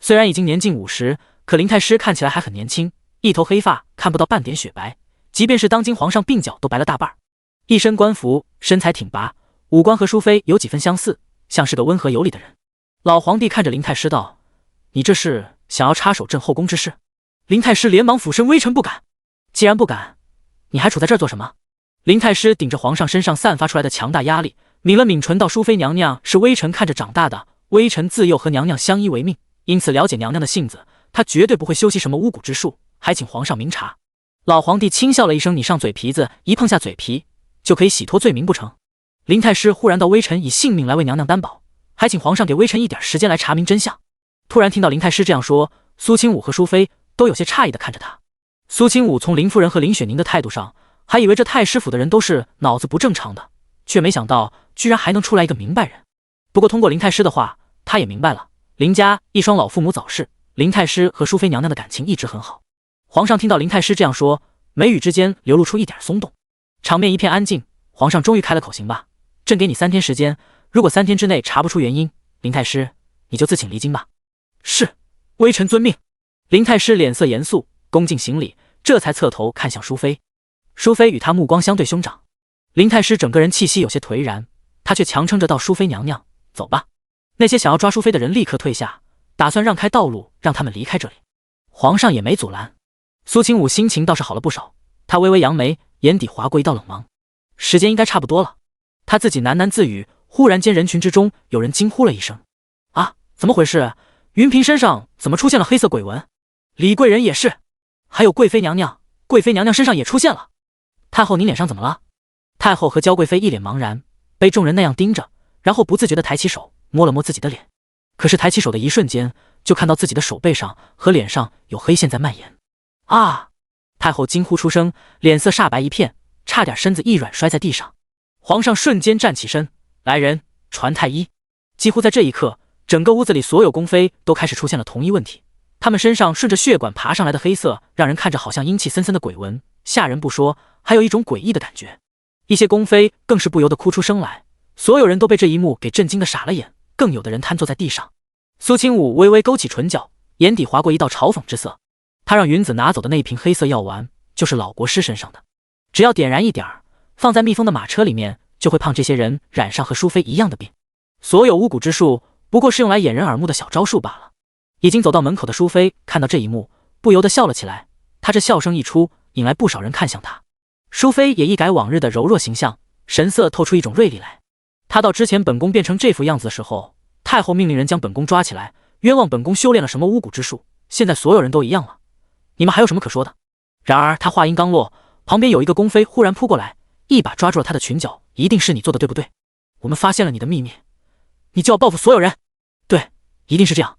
虽然已经年近50，可林太师看起来还很年轻，一头黑发看不到半点雪白，即便是当今皇上鬓角都白了大半。一身官服，身材挺拔，五官和淑妃有几分相似，像是个温和有礼的人。老皇帝看着林太师道：“你这是想要插手朕后宫之事？”林太师连忙俯身：“微臣不敢。”既然不敢，你还处在这儿做什么？林太师顶着皇上身上散发出来的强大压力，抿了抿唇道：“淑妃娘娘是微臣看着长大的，微臣自幼和娘娘相依为命，因此了解娘娘的性子，她绝对不会修习什么巫蛊之术，还请皇上明察。”老皇帝轻笑了一声：“你上嘴皮子一碰下嘴皮，就可以洗脱罪名不成？”林太师忽然道：“微臣以性命来为娘娘担保，还请皇上给微臣一点时间来查明真相。”突然听到林太师这样说，苏清武和淑妃都有些诧异地看着他。苏清武从林夫人和林雪宁的态度上，还以为这太师府的人都是脑子不正常的，却没想到居然还能出来一个明白人。不过通过林太师的话，他也明白了，林家一双老父母早逝，林太师和淑妃娘娘的感情一直很好。皇上听到林太师这样说，眉宇之间流露出一点松动。场面一片安静，皇上终于开了口：“行吧，朕给你3天时间，如果3天之内查不出原因，林太师你就自请离京吧。”“是，微臣遵命。”林太师脸色严肃，恭敬行礼，这才侧头看向淑妃。淑妃与他目光相对兄长。林太师整个人气息有些颓然，他却强撑着道：“淑妃娘娘，走吧。”那些想要抓淑妃的人立刻退下，打算让开道路让他们离开这里。皇上也没阻拦。苏清武心情倒是好了不少，他微微扬眉，眼底划过一道冷芒。时间应该差不多了。他自己喃喃自语，忽然间人群之中有人惊呼了一声：“啊，怎么回事？云嫔身上怎么出现了黑色鬼纹？李贵人也是，还有贵妃娘娘，贵妃娘娘身上也出现了。太后，您脸上怎么了？”太后和娇贵妃一脸茫然，被众人那样盯着，然后不自觉地抬起手摸了摸自己的脸。可是抬起手的一瞬间，就看到自己的手背上和脸上有黑线在蔓延。啊！太后惊呼出声，脸色煞白一片，差点身子一软摔在地上。皇上瞬间站起身：“来人，传太医。”几乎在这一刻，整个屋子里所有宫妃都开始出现了同一问题，她们身上顺着血管爬上来的黑色，让人看着好像阴气森森的鬼纹，吓人不说，还有一种诡异的感觉。一些宫妃更是不由得哭出声来，所有人都被这一幕给震惊的傻了眼，更有的人瘫坐在地上。苏清武微微勾起唇角，眼底划过一道嘲讽之色。他让云子拿走的那一瓶黑色药丸，就是老国师身上的，只要点燃一点儿，放在蜜蜂的马车里面，就会胖这些人染上和淑妃一样的病。所有巫蛊之术不过是用来掩人耳目的小招数罢了。已经走到门口的淑妃看到这一幕，不由得笑了起来。她这笑声一出，引来不少人看向她。淑妃也一改往日的柔弱形象，神色透出一种锐利来。她到之前本宫变成这副样子的时候，太后命令人将本宫抓起来，冤枉本宫修炼了什么巫蛊之术。现在所有人都一样了，你们还有什么可说的？然而她话音刚落，旁边有一个宫妃忽然扑过来，一把抓住了她的裙角。一定是你做的，对不对？我们发现了你的秘密，你就要报复所有人。对，一定是这样。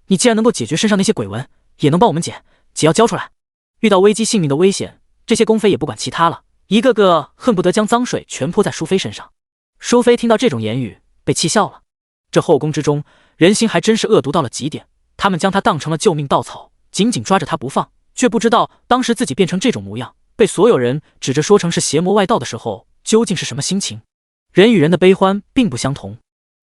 你既然能够解决身上那些鬼纹，也能帮我们解要交出来。遇到危及性命的危险，这些宫妃也不管其他了，一个个恨不得将脏水全泼在淑妃身上。淑妃听到这种言语，被气笑了。这后宫之中，人心还真是恶毒到了极点。他们将她当成了救命稻草，紧紧抓着她不放，却不知道当时自己变成这种模样，被所有人指着说成是邪魔外道的时候，究竟是什么心情？人与人的悲欢并不相同。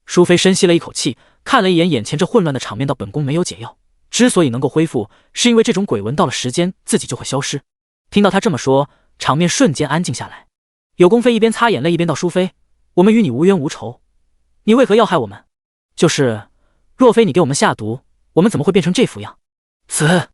淑妃深吸了一口气，看了一眼眼前这混乱的场面，道：本宫没有解药，之所以能够恢复，是因为这种鬼纹到了时间自己就会消失。听到她这么说，场面瞬间安静下来。有宫妃一边擦眼泪一边道：淑妃，我们与你无冤无仇，你为何要害我们？就是若非你给我们下毒，我们怎么会变成这副样？此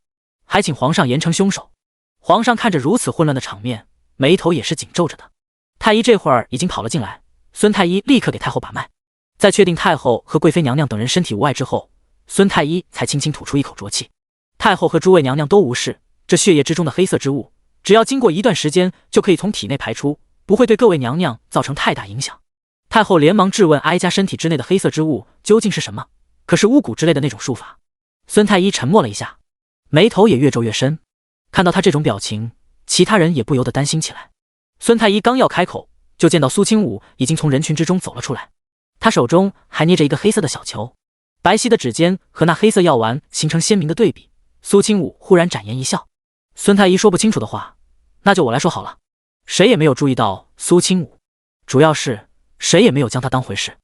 还请皇上严惩凶手。皇上看着如此混乱的场面，眉头也是紧皱着的。太医这会儿已经跑了进来，孙太医立刻给太后把脉。在确定太后和贵妃娘娘等人身体无碍之后，孙太医才轻轻吐出一口浊气。太后和诸位娘娘都无事，这血液之中的黑色之物，只要经过一段时间就可以从体内排出，不会对各位娘娘造成太大影响。太后连忙质问哀家身体之内的黑色之物究竟是什么？可是巫蛊之类的那种术法。孙太医沉默了一下，眉头也越皱越深。看到他这种表情，其他人也不由得担心起来。孙太医刚要开口，就见到苏清武已经从人群之中走了出来，他手中还捏着一个黑色的小球，白皙的指尖和那黑色药丸形成鲜明的对比。苏清武忽然展颜一笑：孙太医说不清楚的话，那就我来说好了。谁也没有注意到苏清武，主要是谁也没有将他当回事。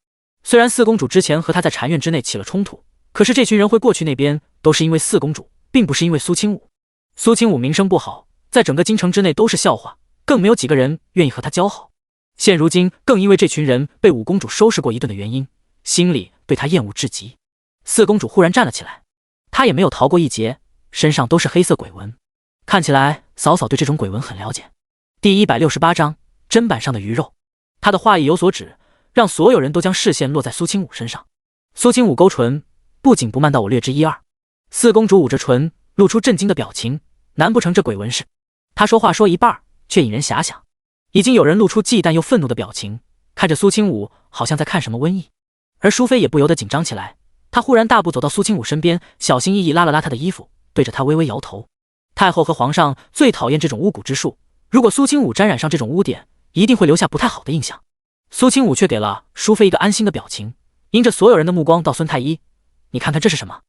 虽然四公主之前和他在禅院之内起了冲突，可是这群人会过去那边，都是因为四公主，并不是因为苏清武。苏清武名声不好，在整个京城之内都是笑话，更没有几个人愿意和他交好。现如今更因为这群人被五公主收拾过一顿的原因，心里对他厌恶至极。四公主忽然站了起来，她也没有逃过一劫，身上都是黑色鬼纹，看起来嫂嫂对这种鬼纹很了解。第168章砧板上的鱼肉。她的话意有所指，让所有人都将视线落在苏清武身上。苏清武勾唇，不紧不慢道：我略知一二。四公主捂着唇，露出震惊的表情，难不成这鬼纹是？她说话说一半，却引人遐想。已经有人露出忌惮又愤怒的表情，看着苏清武，好像在看什么瘟疫。而淑妃也不由得紧张起来，她忽然大步走到苏清武身边，小心翼翼拉了拉他的衣服，对着他微微摇头。太后和皇上最讨厌这种巫蛊之术，如果苏清武沾染上这种污点，一定会留下不太好的印象。苏清武却给了淑妃一个安心的表情，迎着所有人的目光到孙太医：你看看这是什么？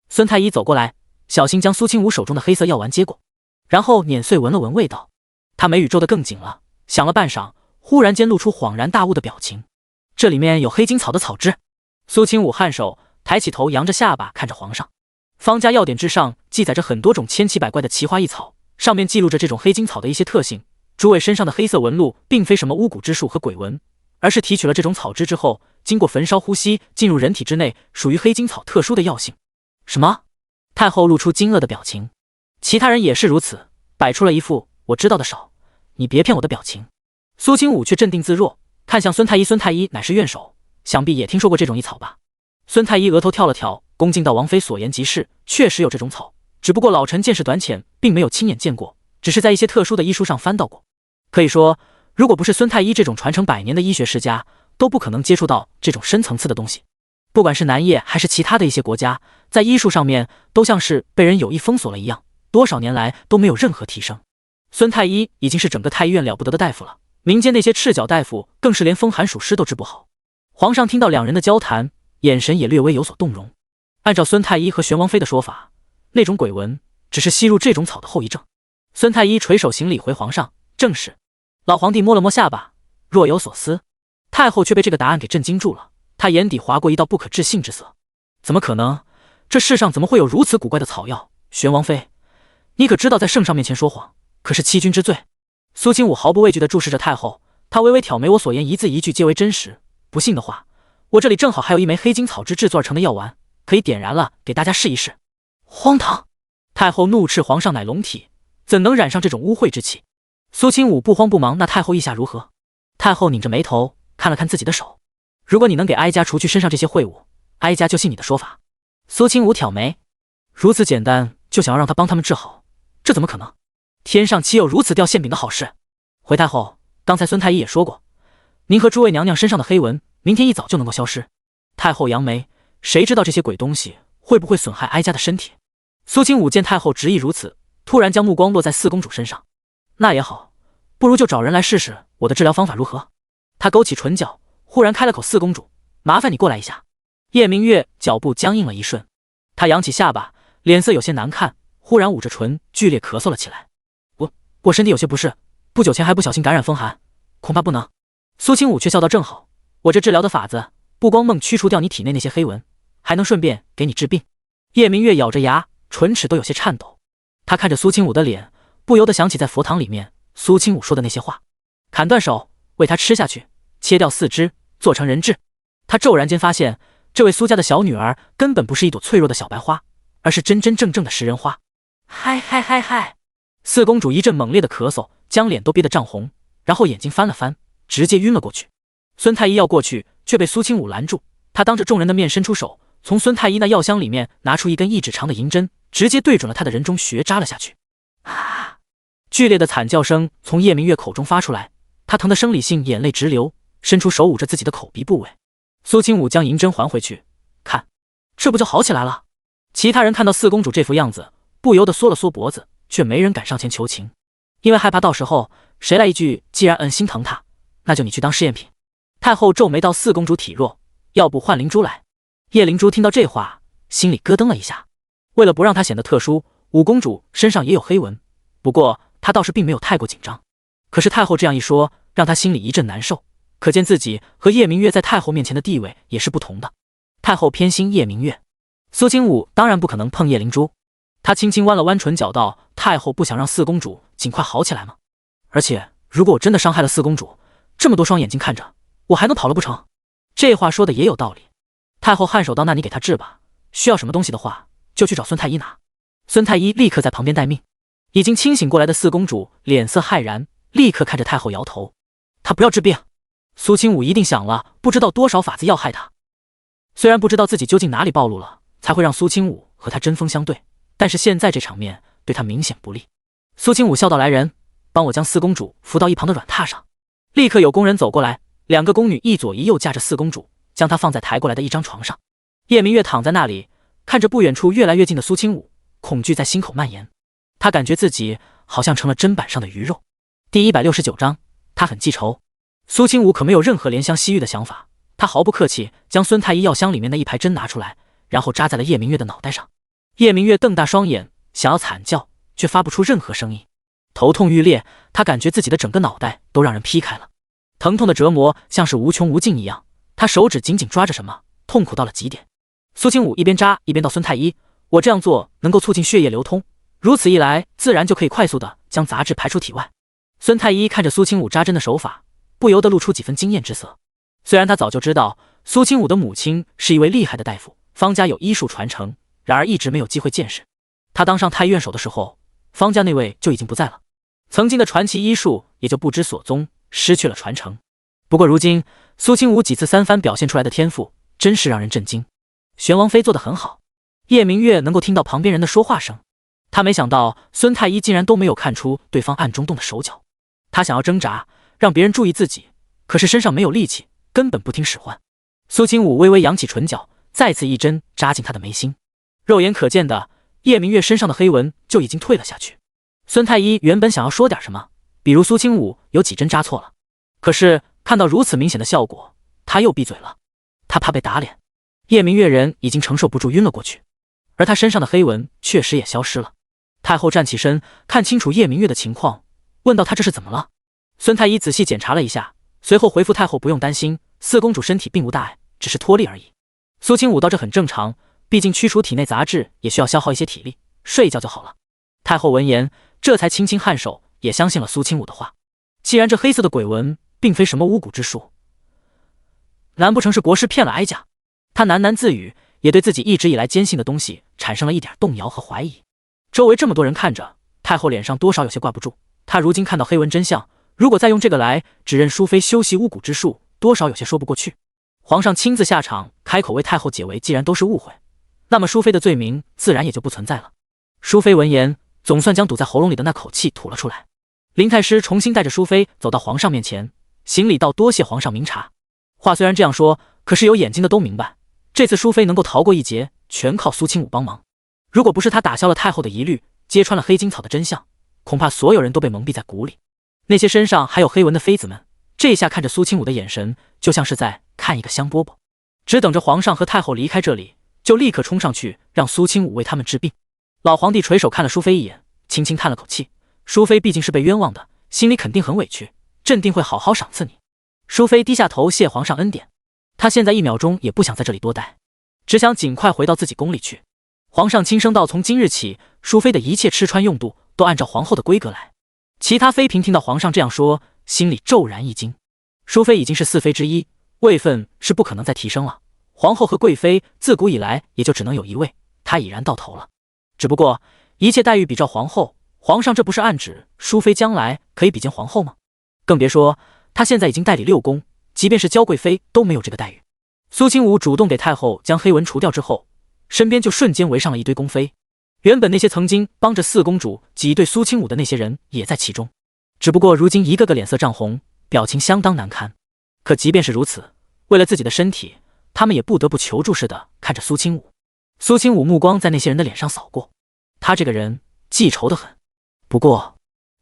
孙太医走过来，小心将苏清武手中的黑色药丸接过，然后碾碎闻了闻味道。他眉宇皱得更紧了，想了半晌，忽然间露出恍然大悟的表情。这里面有黑金草的草汁。苏清武颔首，抬起头，扬着下巴看着皇上。方家药典之上记载着很多种千奇百怪的奇花异草，上面记录着这种黑金草的一些特性。诸位身上的黑色纹路并非什么巫蛊之术和鬼纹，而是提取了这种草汁之后，经过焚烧呼吸进入人体之内，属于黑金草特殊的药性。什么？太后露出惊愕的表情，其他人也是如此，摆出了一副我知道的少，你别骗我的表情。苏清武却镇定自若，看向孙太医。孙太医乃是院手，想必也听说过这种异草吧？孙太医额头跳了跳，恭敬道：王妃所言极是，确实有这种草，只不过老臣见识短浅，并没有亲眼见过，只是在一些特殊的医书上翻到过。可以说，如果不是孙太医这种传承100年的医学世家，都不可能接触到这种深层次的东西。不管是南叶还是其他的一些国家，在医术上面都像是被人有意封锁了一样，多少年来都没有任何提升。孙太医已经是整个太医院了不得的大夫了，民间那些赤脚大夫更是连风寒暑湿都治不好。皇上听到两人的交谈，眼神也略微有所动容。按照孙太医和玄王妃的说法，那种鬼纹只是吸入这种草的后遗症。孙太医垂手行礼回皇上：正是。老皇帝摸了摸下巴，若有所思。太后却被这个答案给震惊住了，她眼底划过一道不可置信之色。怎么可能？这世上怎么会有如此古怪的草药？玄王妃，你可知道在圣上面前说谎，可是欺君之罪。苏清武毫不畏惧地注视着太后，他微微挑眉，我所言一字一句皆为真实，不信的话，我这里正好还有一枚黑金草汁制作而成的药丸，可以点燃了给大家试一试。荒唐！太后怒斥皇上乃龙体，怎能染上这种污秽之气？苏清武不慌不忙，那太后意下如何？太后拧着眉头看了看自己的手，如果你能给哀家除去身上这些秽物，哀家就信你的说法。苏清武挑眉，如此简单就想要让他帮他们治好，这怎么可能？天上岂有如此掉馅饼的好事？回太后，刚才孙太医也说过，您和诸位娘娘身上的黑纹，明天一早就能够消失。太后扬眉，谁知道这些鬼东西会不会损害哀家的身体？苏清武见太后执意如此，突然将目光落在四公主身上。那也好，不如就找人来试试我的治疗方法如何？他勾起唇角，忽然开了口：四公主，麻烦你过来一下。叶明月脚步僵硬了一瞬，他扬起下巴，脸色有些难看，忽然捂着唇剧烈咳嗽了起来。我身体有些不适，不久前还不小心感染风寒，恐怕不能。苏清武却笑道：正好，我这治疗的法子不光能驱除掉你体内那些黑纹，还能顺便给你治病。叶明月咬着牙，唇齿都有些颤抖。他看着苏清武的脸，不由得想起在佛堂里面苏清武说的那些话：砍断手，喂他吃下去，切掉四肢，做成人质。他骤然间发现，这位苏家的小女儿根本不是一朵脆弱的小白花，而是真真正正的食人花。嗨嗨嗨嗨！四公主一阵猛烈的咳嗽，将脸都憋得涨红，然后眼睛翻了翻，直接晕了过去。孙太医要过去，却被苏清武拦住。他当着众人的面伸出手，从孙太医那药箱里面拿出一根1指长的银针，直接对准了他的人中穴扎了下去。啊！剧烈的惨叫声从叶明月口中发出来，他疼得生理性眼泪直流，伸出手捂着自己的口鼻部位。苏清武将银针还回去，看，这不就好起来了？其他人看到四公主这副样子，不由得缩了缩脖子，却没人敢上前求情，因为害怕到时候谁来一句既然心疼她，那就你去当试验品。太后皱眉道：四公主体弱，要不换灵珠来。叶灵珠听到这话，心里咯噔了一下。为了不让她显得特殊，五公主身上也有黑纹，不过她倒是并没有太过紧张。可是太后这样一说，让她心里一阵难受，可见自己和叶明月在太后面前的地位也是不同的。太后偏心叶明月，苏清武当然不可能碰叶灵珠。他轻轻弯了弯唇角道：太后不想让四公主尽快好起来吗？而且如果我真的伤害了四公主，这么多双眼睛看着，我还能跑了不成？这话说的也有道理。太后颔首道：那你给他治吧，需要什么东西的话就去找孙太医拿。孙太医立刻在旁边待命。已经清醒过来的四公主脸色骇然，立刻看着太后摇头：她不要治病。苏清武一定想了不知道多少法子要害她。虽然不知道自己究竟哪里暴露了，才会让苏清武和他针锋相对，但是现在这场面对他明显不利。苏清武笑道：来人，帮我将四公主扶到一旁的软榻上。立刻有工人走过来，两个宫女一左一右架着四公主，将她放在抬过来的一张床上。叶明月躺在那里，看着不远处越来越近的苏清武，恐惧在心口蔓延。他感觉自己好像成了砧板上的鱼肉。第169章，他很记仇。苏清武可没有任何怜香惜玉的想法，他毫不客气将孙太医药箱里面的一排针拿出来，然后扎在了叶明月的脑袋上。叶明月瞪大双眼，想要惨叫，却发不出任何声音。头痛欲裂，他感觉自己的整个脑袋都让人劈开了，疼痛的折磨像是无穷无尽一样。他手指紧紧抓着什么，痛苦到了极点。苏清武一边扎一边道：孙太医，我这样做能够促进血液流通，如此一来自然就可以快速的将杂质排出体外。孙太医看着苏清武扎针的手法，不由得露出几分惊艳之色。虽然他早就知道苏清武的母亲是一位厉害的大夫，方家有医术传承，然而一直没有机会见识。他当上太医院手的时候，方家那位就已经不在了，曾经的传奇医术也就不知所踪，失去了传承。不过如今苏清武几次三番表现出来的天赋真是让人震惊。玄王妃做得很好。叶明月能够听到旁边人的说话声，他没想到孙太医竟然都没有看出对方暗中动的手脚。他想要挣扎，让别人注意自己，可是身上没有力气，根本不听使唤。苏清武微微扬起唇角，再次一针扎进他的眉心。肉眼可见的，叶明月身上的黑纹就已经退了下去。孙太医原本想要说点什么，比如苏清武有几针扎错了，可是看到如此明显的效果，他又闭嘴了。他怕被打脸。叶明月人已经承受不住晕了过去，而他身上的黑纹确实也消失了。太后站起身，看清楚叶明月的情况，问道：他这是怎么了？孙太医仔细检查了一下，随后回复太后不用担心，四公主身体并无大碍，只是脱力而已。苏清武道：这很正常，毕竟驱除体内杂质也需要消耗一些体力，睡一觉就好了。太后闻言，这才轻轻颔首，也相信了苏清武的话。既然这黑色的鬼纹并非什么巫蛊之术，难不成是国师骗了哀家？他喃喃自语，也对自己一直以来坚信的东西产生了一点动摇和怀疑。周围这么多人看着，太后脸上多少有些挂不住。她如今看到黑纹真相，如果再用这个来指认淑妃修习巫蛊之术，多少有些说不过去。皇上亲自下场开口为太后解围，既然都是误会，那么淑妃的罪名自然也就不存在了。淑妃闻言，总算将堵在喉咙里的那口气吐了出来。林太师重新带着淑妃走到皇上面前，行礼道：“多谢皇上明察。”话虽然这样说，可是有眼睛的都明白，这次淑妃能够逃过一劫，全靠苏清武帮忙。如果不是他打消了太后的疑虑，揭穿了黑金草的真相，恐怕所有人都被蒙蔽在鼓里。那些身上还有黑纹的妃子们，这下看着苏清武的眼神，就像是在看一个香饽饽，只等着皇上和太后离开这里，就立刻冲上去让苏清武为他们治病。老皇帝垂手看了淑妃一眼，轻轻叹了口气。淑妃毕竟是被冤枉的，心里肯定很委屈，朕定会好好赏赐你。淑妃低下头谢皇上恩典，她现在1秒钟也不想在这里多待，只想尽快回到自己宫里去。皇上轻声道：“从今日起，淑妃的一切吃穿用度都按照皇后的规格来。”其他妃嫔听到皇上这样说，心里骤然一惊。淑妃已经是4妃之一，位分是不可能再提升了。皇后和贵妃自古以来也就只能有1位，她已然到头了。只不过一切待遇比照皇后，皇上这不是暗指淑妃将来可以比肩皇后吗？更别说她现在已经代理6宫，即便是娇贵妃都没有这个待遇。苏清武主动给太后将黑纹除掉之后，身边就瞬间围上了一堆宫妃。原本那些曾经帮着4公主挤兑苏清武的那些人也在其中，只不过如今一个个脸色涨红，表情相当难堪。可即便是如此，为了自己的身体，他们也不得不求助似的看着苏清武。苏清武目光在那些人的脸上扫过，他这个人记仇的很。不过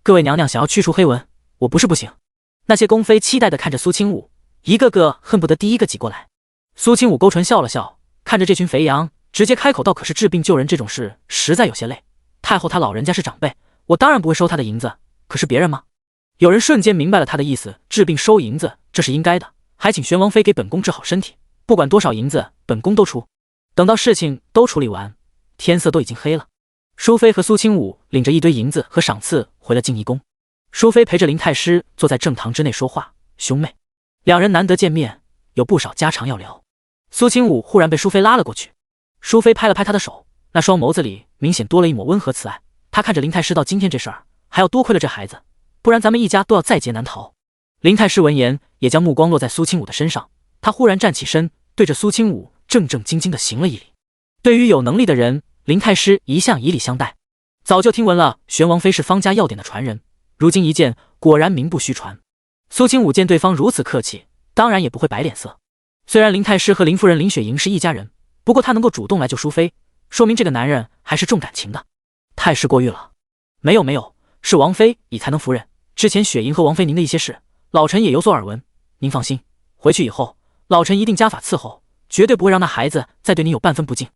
各位娘娘想要去除黑纹，我不是不行。那些宫妃期待的看着苏清武，一个个恨不得第一个挤过来。苏清武勾唇笑了笑，看着这群肥羊，直接开口道：“可是治病救人这种事实在有些累。太后她老人家是长辈，我当然不会收她的银子，可是别人吗？”有人瞬间明白了他的意思，治病收银子这是应该的，还请玄王妃给本宫治好身体，不管多少银子本宫都出。等到事情都处理完，天色都已经黑了。淑妃和苏清武领着一堆银子和赏赐回了静怡宫。淑妃陪着林太师坐在正堂之内说话，兄妹两人难得见面，有不少家常要聊。苏清武忽然被淑妃拉了过去，淑妃拍了拍他的手，那双眸子里明显多了一抹温和慈爱。他看着林太师道：“今天这事儿还要多亏了这孩子，不然咱们一家都要在劫难逃。”林太师闻言也将目光落在苏清武的身上，他忽然站起身，对着苏清武正正经经地行了一礼。对于有能力的人，林太师一向以礼相待，早就听闻了玄王妃是方家药典的传人，如今一见，果然名不虚传。苏清武见对方如此客气，当然也不会摆脸色。虽然林太师和林夫人林雪莹是一家人，不过他能够主动来救淑妃，说明这个男人还是重感情的。太师过誉了。没有，是王妃以才能夫人，之前雪莹和王妃您的一些事，老臣也有所耳闻。您放心，回去以后，老臣一定加法伺候，绝对不会让那孩子再对您有半分不敬。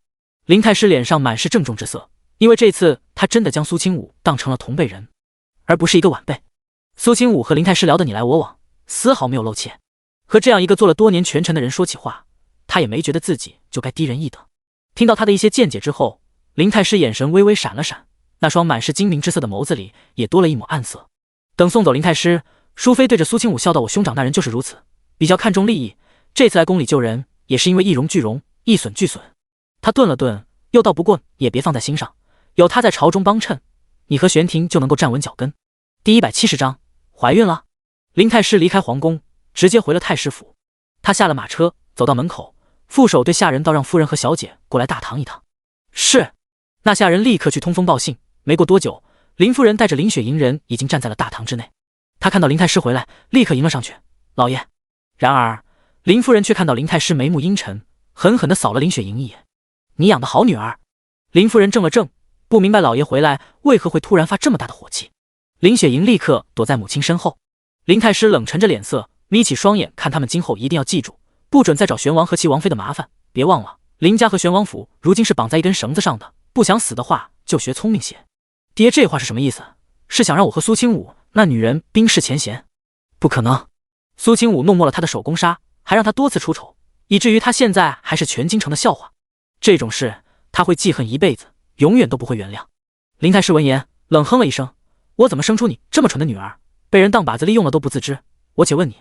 林太师脸上满是郑重之色，因为这次他真的将苏清武当成了同辈人，而不是一个晚辈。苏清武和林太师聊得你来我往，丝毫没有露怯。和这样一个做了多年权臣的人说起话，他也没觉得自己就该低人一等。听到他的一些见解之后，林太师眼神微微闪了闪，那双满是精明之色的眸子里也多了一抹暗色。等送走林太师，淑妃对着苏清武笑道：“我兄长那人就是如此，比较看重利益，这次来宫里救人，也是因为一荣俱荣，一损俱损。”他顿了顿，又道：“不过也别放在心上，有他在朝中帮衬，你和玄庭就能够站稳脚跟。”第170章，怀孕了。林太师离开皇宫，直接回了太师府。他下了马车，走到门口，副手对下人道：“让夫人和小姐过来大堂一趟。”是。那下人立刻去通风报信。没过多久，林夫人带着林雪莹人已经站在了大堂之内。她看到林太师回来，立刻迎了上去：“老爷。”然而林夫人却看到林太师眉目阴沉，狠狠地扫了林雪莹一眼：“你养的好女儿。”林夫人怔了怔，不明白老爷回来为何会突然发这么大的火气。林雪莹立刻躲在母亲身后。林太师冷沉着脸色，眯起双眼看他们今后一定要记住，不准再找玄王和其王妃的麻烦。别忘了，林家和玄王府如今是绑在一根绳子上的，不想死的话就学聪明些。爹这话是什么意思？是想让我和苏清武那女人冰释前嫌？不可能。苏清武弄没了他的手工纱，还让他多次出丑，以至于他现在还是全京城的笑话。这种事他会记恨一辈子，永远都不会原谅。林太师闻言冷哼了一声：“我怎么生出你这么蠢的女儿，被人当靶子利用了都不自知？我且问你，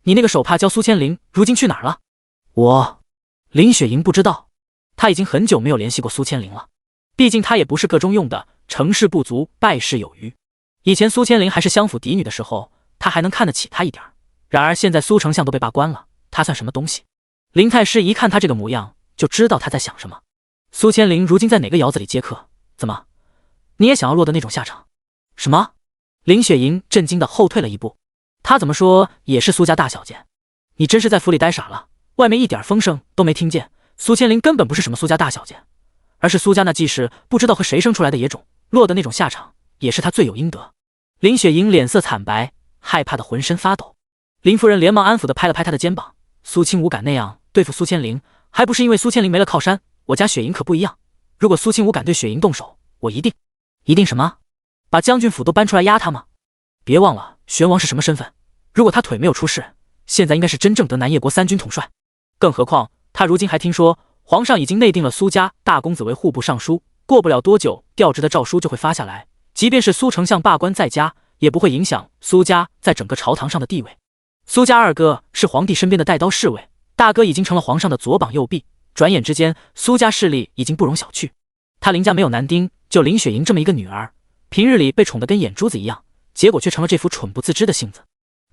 你那个手帕教苏千灵如今去哪儿了？”林雪莹不知道，她已经很久没有联系过苏千灵了。毕竟她也不是个中用的，成事不足败事有余。以前苏千灵还是相府嫡女的时候，她还能看得起她一点，然而现在苏丞相都被罢官了，她算什么东西？林太师一看她这个模样，就知道她在想什么。苏千灵如今在哪个窑子里接客？怎么，你也想要落得那种下场？什么？林雪莹震惊的后退了一步。她怎么说也是苏家大小姐，你真是在府里呆傻了，外面一点风声都没听见。苏千灵根本不是什么苏家大小姐，而是苏家那既是不知道和谁生出来的野种，落得那种下场也是她罪有应得。林雪莹脸色惨白，害怕的浑身发抖。林夫人连忙安抚的拍了拍她的肩膀：“苏清武敢那样对付苏千灵，还不是因为苏千灵没了靠山？我家雪莹可不一样，如果苏清武敢对雪莹动手，我一定什么？把将军府都搬出来压他吗？别忘了玄王是什么身份，如果他腿没有出事，现在应该是真正得南叶国3军统帅。更何况他如今还听说皇上已经内定了苏家大公子为户部尚书，过不了多久调职的诏书就会发下来，即便是苏丞相罢官在家，也不会影响苏家在整个朝堂上的地位。苏家二哥是皇帝身边的带刀侍卫，大哥已经成了皇上的左膀右臂，转眼之间苏家势力已经不容小觑。他林家没有男丁，就林雪莹这么一个女儿，平日里被宠得跟眼珠子一样，结果却成了这副蠢不自知的性子。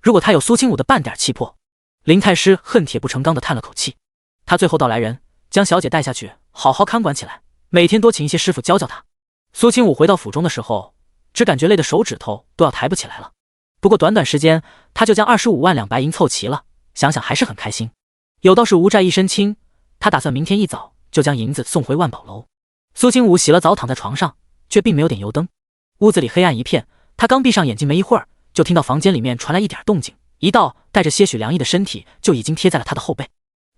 如果他有苏清武的半点气魄，林太师恨铁不成钢的叹了口气。他最后到来人，将小姐带下去，好好看管起来，每天多请一些师傅教教他。苏清武回到府中的时候，只感觉累得手指头都要抬不起来了。不过短短时间，他就将25万两白银凑齐了，想想还是很开心。有道是无债一身轻，他打算明天一早就将银子送回万宝楼。苏清武洗了澡躺在床上，却并没有点油灯。屋子里黑暗一片，他刚闭上眼睛没一会儿，就听到房间里面传来一点动静，一道带着些许凉意的身体就已经贴在了他的后背。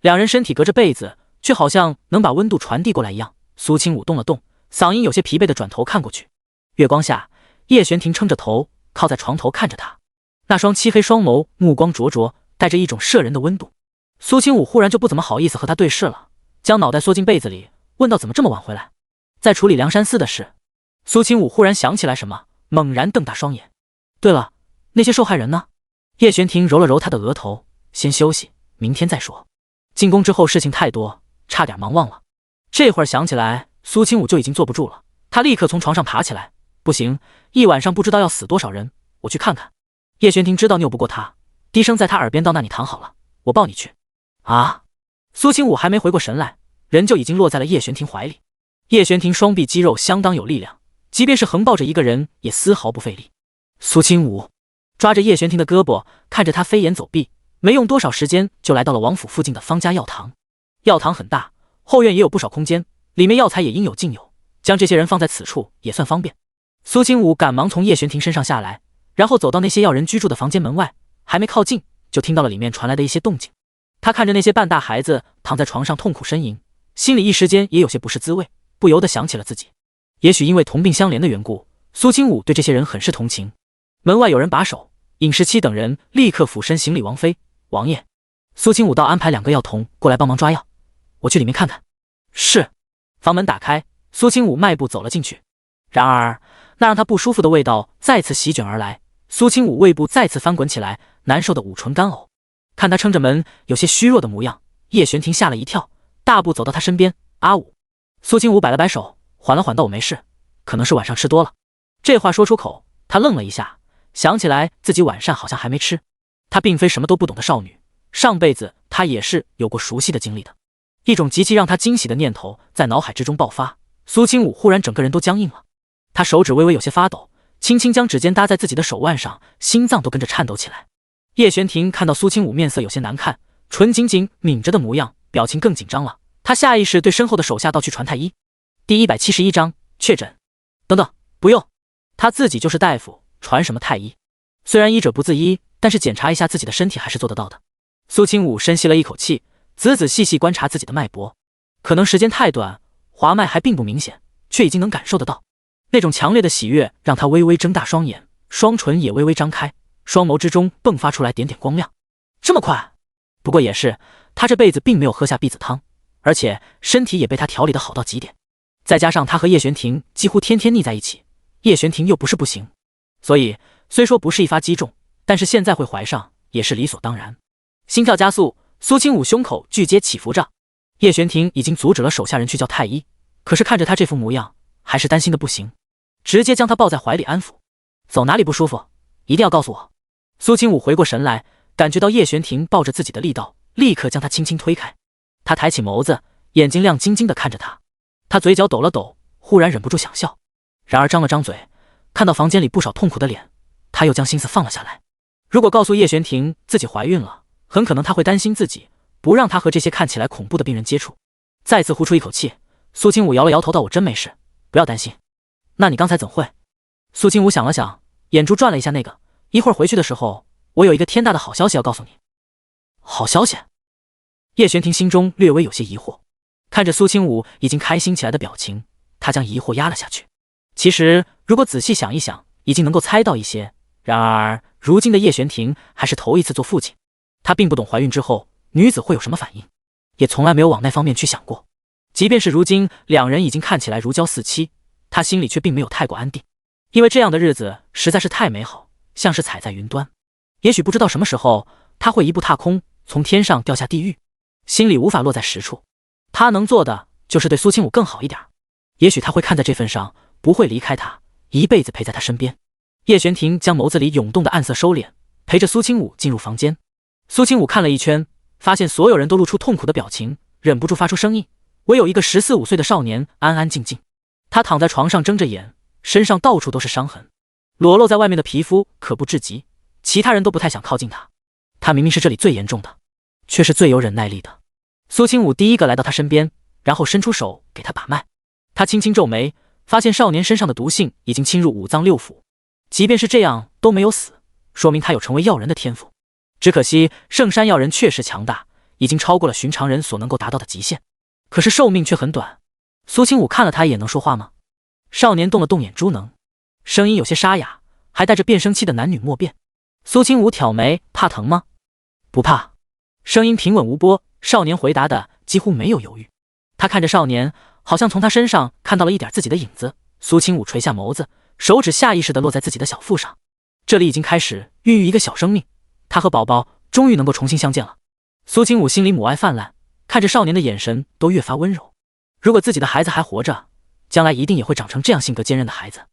两人身体隔着被子，却好像能把温度传递过来一样。苏清武动了动，嗓音有些疲惫的转头看过去。月光下，叶玄庭撑着头靠在床头看着他，那双漆黑双眸目光灼灼，带着一种摄人的温度。苏清武忽然就不怎么好意思和他对视了，将脑袋缩进被子里，问道：“怎么这么晚回来？在处理梁山寺的事？”苏清武忽然想起来什么，猛然瞪大双眼。对了，那些受害人呢？叶玄庭揉了揉他的额头，先休息，明天再说。进宫之后事情太多，差点忙忘了。这会儿想起来，苏清武就已经坐不住了。他立刻从床上爬起来，不行，一晚上不知道要死多少人，我去看看。叶玄庭知道拗不过他，低声在他耳边道：“那你躺好了，我抱你去。”啊！苏清武还没回过神来，人就已经落在了叶玄庭怀里。叶玄庭双臂肌肉相当有力量，即便是横抱着一个人也丝毫不费力。苏清武抓着叶玄庭的胳膊，看着他飞檐走壁，没用多少时间就来到了王府附近的方家药堂。药堂很大，后院也有不少空间，里面药材也应有尽有，将这些人放在此处也算方便。苏清武赶忙从叶玄庭身上下来，然后走到那些药人居住的房间门外，还没靠近，就听到了里面传来的一些动静。他看着那些半大孩子躺在床上痛苦呻吟，心里一时间也有些不是滋味，不由得想起了自己。也许因为同病相怜的缘故，苏清武对这些人很是同情。门外有人把守，尹时期等人立刻俯身行礼：“王妃，王爷。”苏清武道：“安排2个药童过来帮忙抓药，我去里面看看。”是。房门打开，苏清武迈步走了进去。然而那让他不舒服的味道再次席卷而来，苏清武胃部再次翻滚起来，难受的捂唇干呕。看他撑着门有些虚弱的模样，叶玄庭吓了一跳，大步走到他身边：“阿武。”苏清武摆了摆手，缓了缓道：“我没事，可能是晚上吃多了。”这话说出口，他愣了一下，想起来自己晚膳好像还没吃。她并非什么都不懂的少女，上辈子她也是有过熟悉的经历的。一种极其让她惊喜的念头在脑海之中爆发，苏清武忽然整个人都僵硬了，他手指微微有些发抖，轻轻将指尖搭在自己的手腕上，心脏都跟着颤抖起来。叶玄庭看到苏清武面色有些难看，唇紧紧抿着的模样，表情更紧张了。他下意识对身后的手下道：“去传太医。”第171章确诊。等等，不用，他自己就是大夫，传什么太医？虽然医者不自医，但是检查一下自己的身体还是做得到的。苏清武深吸了一口气，仔仔细细观察自己的脉搏，可能时间太短，滑脉还并不明显，却已经能感受得到那种强烈的喜悦，让他微微睁大双眼，双唇也微微张开，双眸之中迸发出来点点光亮。这么快？不过也是，他这辈子并没有喝下避子汤，而且身体也被他调理得好到极点。再加上他和叶璇婷几乎天天腻在一起，叶璇婷又不是不行，所以虽说不是一发击中，但是现在会怀上也是理所当然。心跳加速，苏清武胸口剧接起伏着。叶璇婷已经阻止了手下人去叫太医，可是看着他这副模样，还是担心的不行，直接将他抱在怀里安抚。走哪里不舒服，一定要告诉我。苏清武回过神来，感觉到叶璇婷抱着自己的力道，立刻将他轻轻推开。他抬起眸子，眼睛亮晶晶地看着他。他嘴角抖了抖，忽然忍不住想笑，然而张了张嘴，看到房间里不少痛苦的脸，他又将心思放了下来。如果告诉叶璇婷自己怀孕了，很可能他会担心自己，不让他和这些看起来恐怖的病人接触。再次呼出一口气，苏清武摇了摇头道：“我真没事，不要担心。”那你刚才怎会？苏清武想了想，眼珠转了一下，一会儿回去的时候，我有一个天大的好消息要告诉你。好消息？叶璇婷心中略微有些疑惑，看着苏清武已经开心起来的表情，他将疑惑压了下去。其实如果仔细想一想，已经能够猜到一些。然而如今的叶璇婷还是头一次做父亲，他并不懂怀孕之后女子会有什么反应，也从来没有往那方面去想过。即便是如今两人已经看起来如胶似漆，他心里却并没有太过安定，因为这样的日子实在是太美好，像是踩在云端。也许不知道什么时候他会一步踏空，从天上掉下地狱，心里无法落在实处。他能做的就是对苏清武更好一点，也许他会看在这份上，不会离开他，一辈子陪在他身边。叶璇婷将眸子里涌动的暗色收敛，陪着苏清武进入房间。苏清武看了一圈，发现所有人都露出痛苦的表情，忍不住发出声音，唯有一个14、15岁的少年安安静静。他躺在床上睁着眼，身上到处都是伤痕，裸露在外面的皮肤可怖至极，其他人都不太想靠近他。他明明是这里最严重的，却是最有忍耐力的。苏清武第一个来到他身边，然后伸出手给他把脉。他轻轻皱眉，发现少年身上的毒性已经侵入五脏六腑，即便是这样都没有死，说明他有成为药人的天赋。只可惜圣山药人确实强大，已经超过了寻常人所能够达到的极限，可是寿命却很短。苏清武看了他一眼，能说话吗？少年动了动眼珠能，声音有些沙哑，还带着变声期的男女莫辨。苏清武挑眉，怕疼吗？不怕。声音平稳无波，少年回答的几乎没有犹豫。他看着少年，好像从他身上看到了一点自己的影子。苏清武垂下眸子，手指下意识地落在自己的小腹上。这里已经开始孕育一个小生命，他和宝宝终于能够重新相见了。苏清武心里母爱泛滥，看着少年的眼神都越发温柔。如果自己的孩子还活着，将来一定也会长成这样性格坚韧的孩子。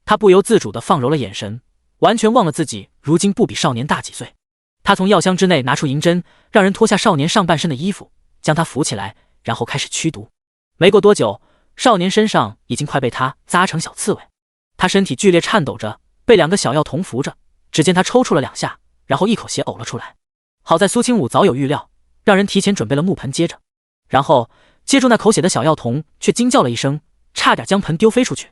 他不由自主地放柔了眼神，完全忘了自己如今不比少年大几岁。他从药箱之内拿出银针，让人脱下少年上半身的衣服，将他扶起来，然后开始驱毒。没过多久，少年身上已经快被他扎成小刺猬，他身体剧烈颤抖着，被两个小药童扶着。只见他抽搐了2下，然后一口血呕了出来。好在苏清武早有预料，让人提前准备了木盆接着，然后接住那口血的小药童却惊叫了一声，差点将盆丢飞出去。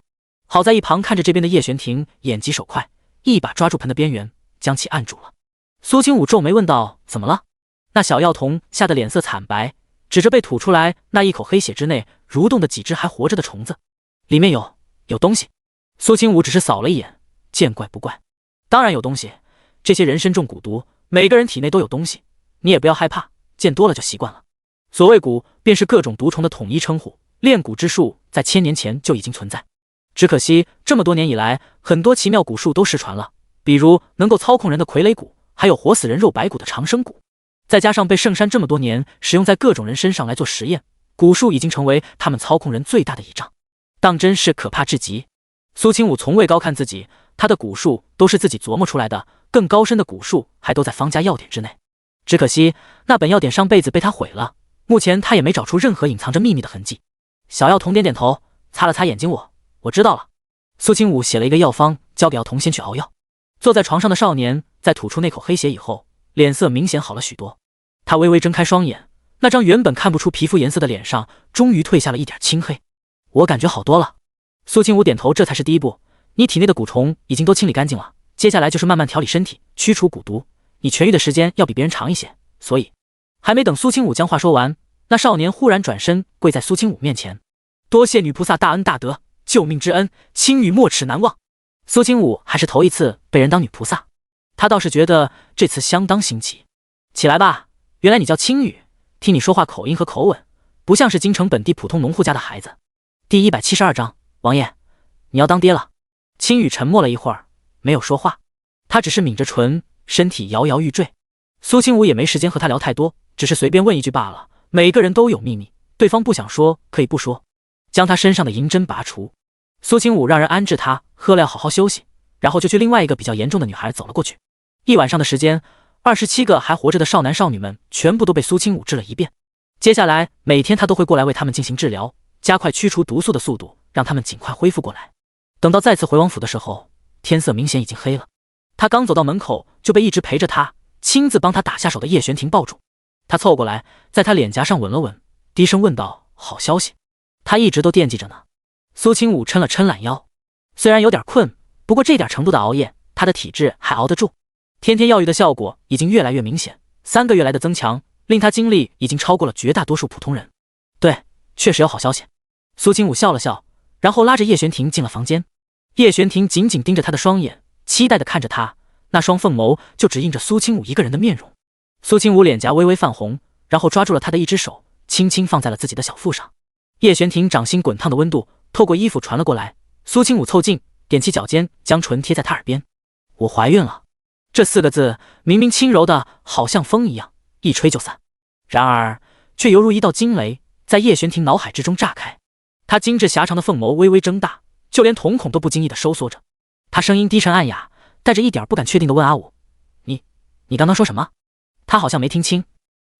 好在一旁看着这边的叶璇婷眼疾手快，一把抓住盆的边缘，将其按住了。苏清武皱眉问道：“怎么了？”那小药童吓得脸色惨白，指着被吐出来那一口黑血之内蠕动的几只还活着的虫子：“里面有东西。”苏清武只是扫了一眼，见怪不怪：“当然有东西，这些人参中蛊毒，每个人体内都有东西，你也不要害怕，见多了就习惯了。所谓蛊，便是各种毒虫的统一称呼，炼蛊之术在1000年前就已经存在，只可惜这么多年以来，很多奇妙蛊术都失传了，比如能够操控人的傀儡蛊，还有活死人肉白骨的长生蛊。再加上被圣山这么多年使用在各种人身上来做实验，蛊术已经成为他们操控人最大的倚仗，当真是可怕至极。苏清武从未高看自己，他的蛊术都是自己琢磨出来的，更高深的蛊术还都在方家药典之内。只可惜那本药典上辈子被他毁了，目前他也没找出任何隐藏着秘密的痕迹。小药童点点头，擦了擦眼睛，我知道了。苏清武写了一个药方，交给药童先去熬药。坐在床上的少年在吐出那口黑血以后，脸色明显好了许多。他微微睁开双眼，那张原本看不出皮肤颜色的脸上终于褪下了一点青黑。我感觉好多了。苏清武点头，这才是第一步，你体内的蛊虫已经都清理干净了，接下来就是慢慢调理身体，驱除蛊毒。你痊愈的时间要比别人长一些，所以……还没等苏清武将话说完，那少年忽然转身跪在苏清武面前：“多谢女菩萨大恩大德，救命之恩，青羽没齿难忘。”苏清武还是头一次被人当女菩萨，他倒是觉得这词相当新奇。起来吧，原来你叫青羽，听你说话口音和口吻，不像是京城本地普通农户家的孩子。第172章，王爷，你要当爹了。青羽沉默了一会儿，没有说话，他只是抿着唇，身体摇摇欲坠。苏清武也没时间和他聊太多，只是随便问一句罢了。每个人都有秘密，对方不想说可以不说。将他身上的银针拔除，苏清武让人安置他，喝了药好好休息，然后就去另外一个比较严重的女孩走了过去。一晚上的时间，27个还活着的少男少女们全部都被苏清武治了一遍。接下来每天他都会过来为他们进行治疗，加快驱除毒素的速度，让他们尽快恢复过来。等到再次回王府的时候，天色明显已经黑了。他刚走到门口，就被一直陪着他、亲自帮他打下手的叶玄庭抱住。他凑过来，在他脸颊上吻了吻，低声问道：“好消息，他一直都惦记着呢。”苏清武抻了抻懒腰，虽然有点困，不过这点程度的熬夜，他的体质还熬得住。天天药浴的效果已经越来越明显，3个月来的增强，令他精力已经超过了绝大多数普通人。对，确实有好消息。苏清武笑了笑，然后拉着叶玄庭进了房间。叶玄庭紧紧盯着他的双眼，期待地看着他，那双凤眸就只映着苏清武一个人的面容。苏清武脸颊微微泛红，然后抓住了他的一只手，轻轻放在了自己的小腹上。叶玄庭掌心滚烫的温度透过衣服传了过来，苏清武凑近，踮起脚尖，将唇贴在他耳边：“我怀孕了。”这4个字明明轻柔的好像风一样，一吹就散，然而却犹如一道惊雷，在叶玄庭脑海之中炸开。他精致狭长的凤眸微微睁大，就连瞳孔都不经意地收缩着。他声音低沉暗哑，带着一点不敢确定地问阿武：“你刚刚说什么？”他好像没听清。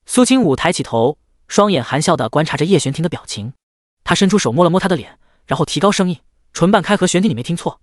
苏清武抬起头，双眼含笑地观察着叶玄庭的表情。他伸出手摸了摸他的脸，然后提高声音，唇瓣开合：“玄庭，你没听错，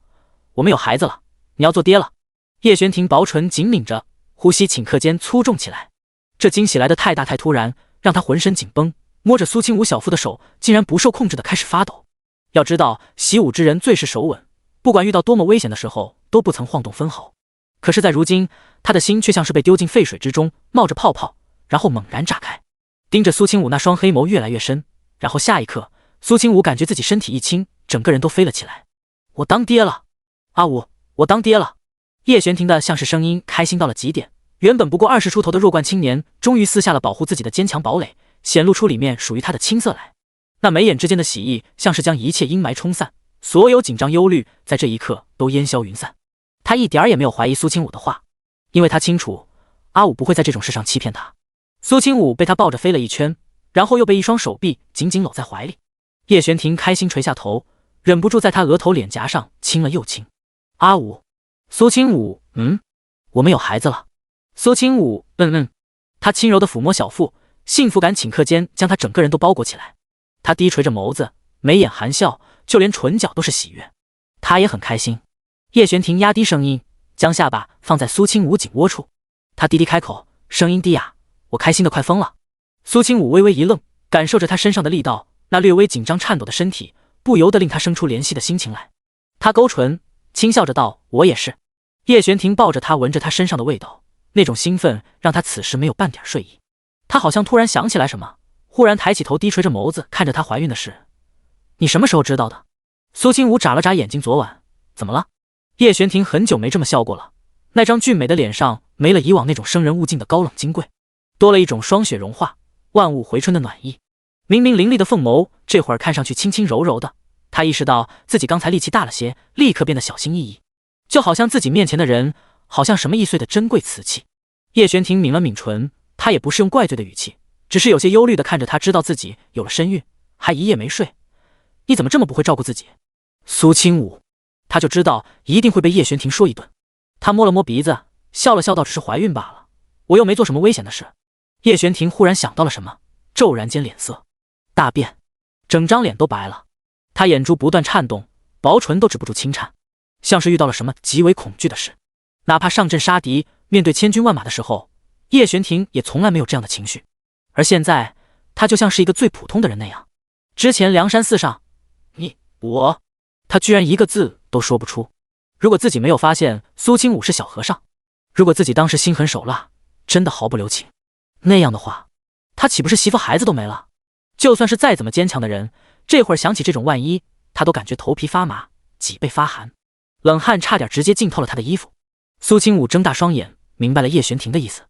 我们有孩子了，你要做爹了。”叶玄庭薄唇紧抿着，呼吸顷刻间粗重起来。这惊喜来得太大太突然，让他浑身紧绷，摸着苏清武小腹的手竟然不受控制地开始发抖。要知道，习武之人最是手稳，不管遇到多么危险的时候都不曾晃动分毫。可是在如今，他的心却像是被丢进沸水之中，冒着泡泡，然后猛然炸开。盯着苏清武那双黑眸越来越深，然后下一刻，苏清武感觉自己身体一轻，整个人都飞了起来。我当爹了，阿武，我当爹了。叶玄庭的像是声音开心到了极点，原本不过20出头的弱冠青年，终于撕下了保护自己的坚强堡垒，显露出里面属于他的青涩来。那眉眼之间的喜意，像是将一切阴霾冲散，所有紧张忧虑在这一刻都烟消云散。他一点也没有怀疑苏清武的话，因为他清楚阿武不会在这种事上欺骗他。苏清武被他抱着飞了一圈，然后又被一双手臂紧紧搂在怀里。叶玄庭开心垂下头，忍不住在他额头脸颊上亲了又亲。阿武。苏清武，我们有孩子了。苏清武，他轻柔的抚摸小腹，幸福感顷刻间将他整个人都包裹起来。他低垂着眸子，眉眼含笑，就连唇角都是喜悦。他也很开心。叶玄庭压低声音，将下巴放在苏清武颈窝处。他低低开口，声音低哑：“我开心的快疯了。”苏清武微微一愣，感受着他身上的力道，那略微紧张颤抖的身体，不由得令他生出怜惜的心情来。他勾唇，轻笑着道：“我也是。”叶玄庭抱着他，闻着他身上的味道，那种兴奋让他此时没有半点睡意。他好像突然想起来什么，忽然抬起头，低垂着眸子看着他怀孕的事。你什么时候知道的？苏清武眨了眨眼睛，昨晚。怎么了？叶玄庭很久没这么笑过了，那张俊美的脸上没了以往那种生人勿近的高冷金贵，多了一种霜雪融化、万物回春的暖意。明明凌厉的凤眸，这会儿看上去轻轻柔柔的。他意识到自己刚才力气大了些，立刻变得小心翼翼。就好像自己面前的人，好像什么易碎的珍贵瓷器。叶玄庭抿了抿唇，他也不是用怪罪的语气，只是有些忧虑地看着他，知道自己有了身孕，还一夜没睡。你怎么这么不会照顾自己？苏清武，他就知道一定会被叶玄庭说一顿。他摸了摸鼻子，笑了笑道：“只是怀孕罢了，我又没做什么危险的事。”叶玄庭忽然想到了什么，骤然间脸色大变，整张脸都白了。他眼珠不断颤动，薄唇都止不住轻颤。像是遇到了什么极为恐惧的事，哪怕上阵杀敌，面对千军万马的时候，叶玄庭也从来没有这样的情绪。而现在，他就像是一个最普通的人那样。之前梁山寺上，他居然一个字都说不出。如果自己没有发现苏清武是小和尚，如果自己当时心狠手辣，真的毫不留情，那样的话，他岂不是媳妇孩子都没了？就算是再怎么坚强的人，这会儿想起这种万一，他都感觉头皮发麻，脊背发寒。冷汗差点直接浸透了他的衣服。苏清武睁大双眼，明白了叶玄庭的意思。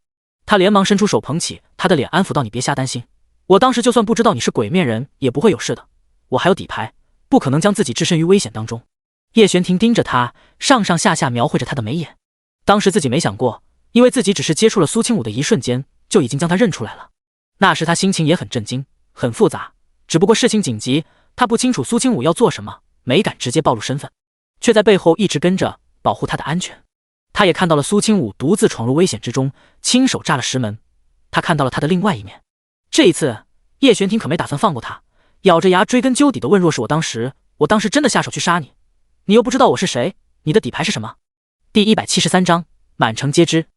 他连忙伸出手捧起他的脸，安抚道：“你别瞎担心，我当时就算不知道你是鬼面人，也不会有事的。我还有底牌，不可能将自己置身于危险当中。叶玄庭盯着他，上上下下描绘着他的眉眼。当时自己没想过，因为自己只是接触了苏清武的一瞬间，就已经将他认出来了。那时他心情也很震惊，很复杂。只不过事情紧急，他不清楚苏清武要做什么，没敢直接暴露身份，却在背后一直跟着，保护他的安全。他也看到了苏清武独自闯入危险之中，亲手炸了石门。他看到了他的另外一面。这一次，叶玄庭可没打算放过他，咬着牙追根究底的问：若是我当时真的下手去杀你，你又不知道我是谁，你的底牌是什么？第173章满城皆知。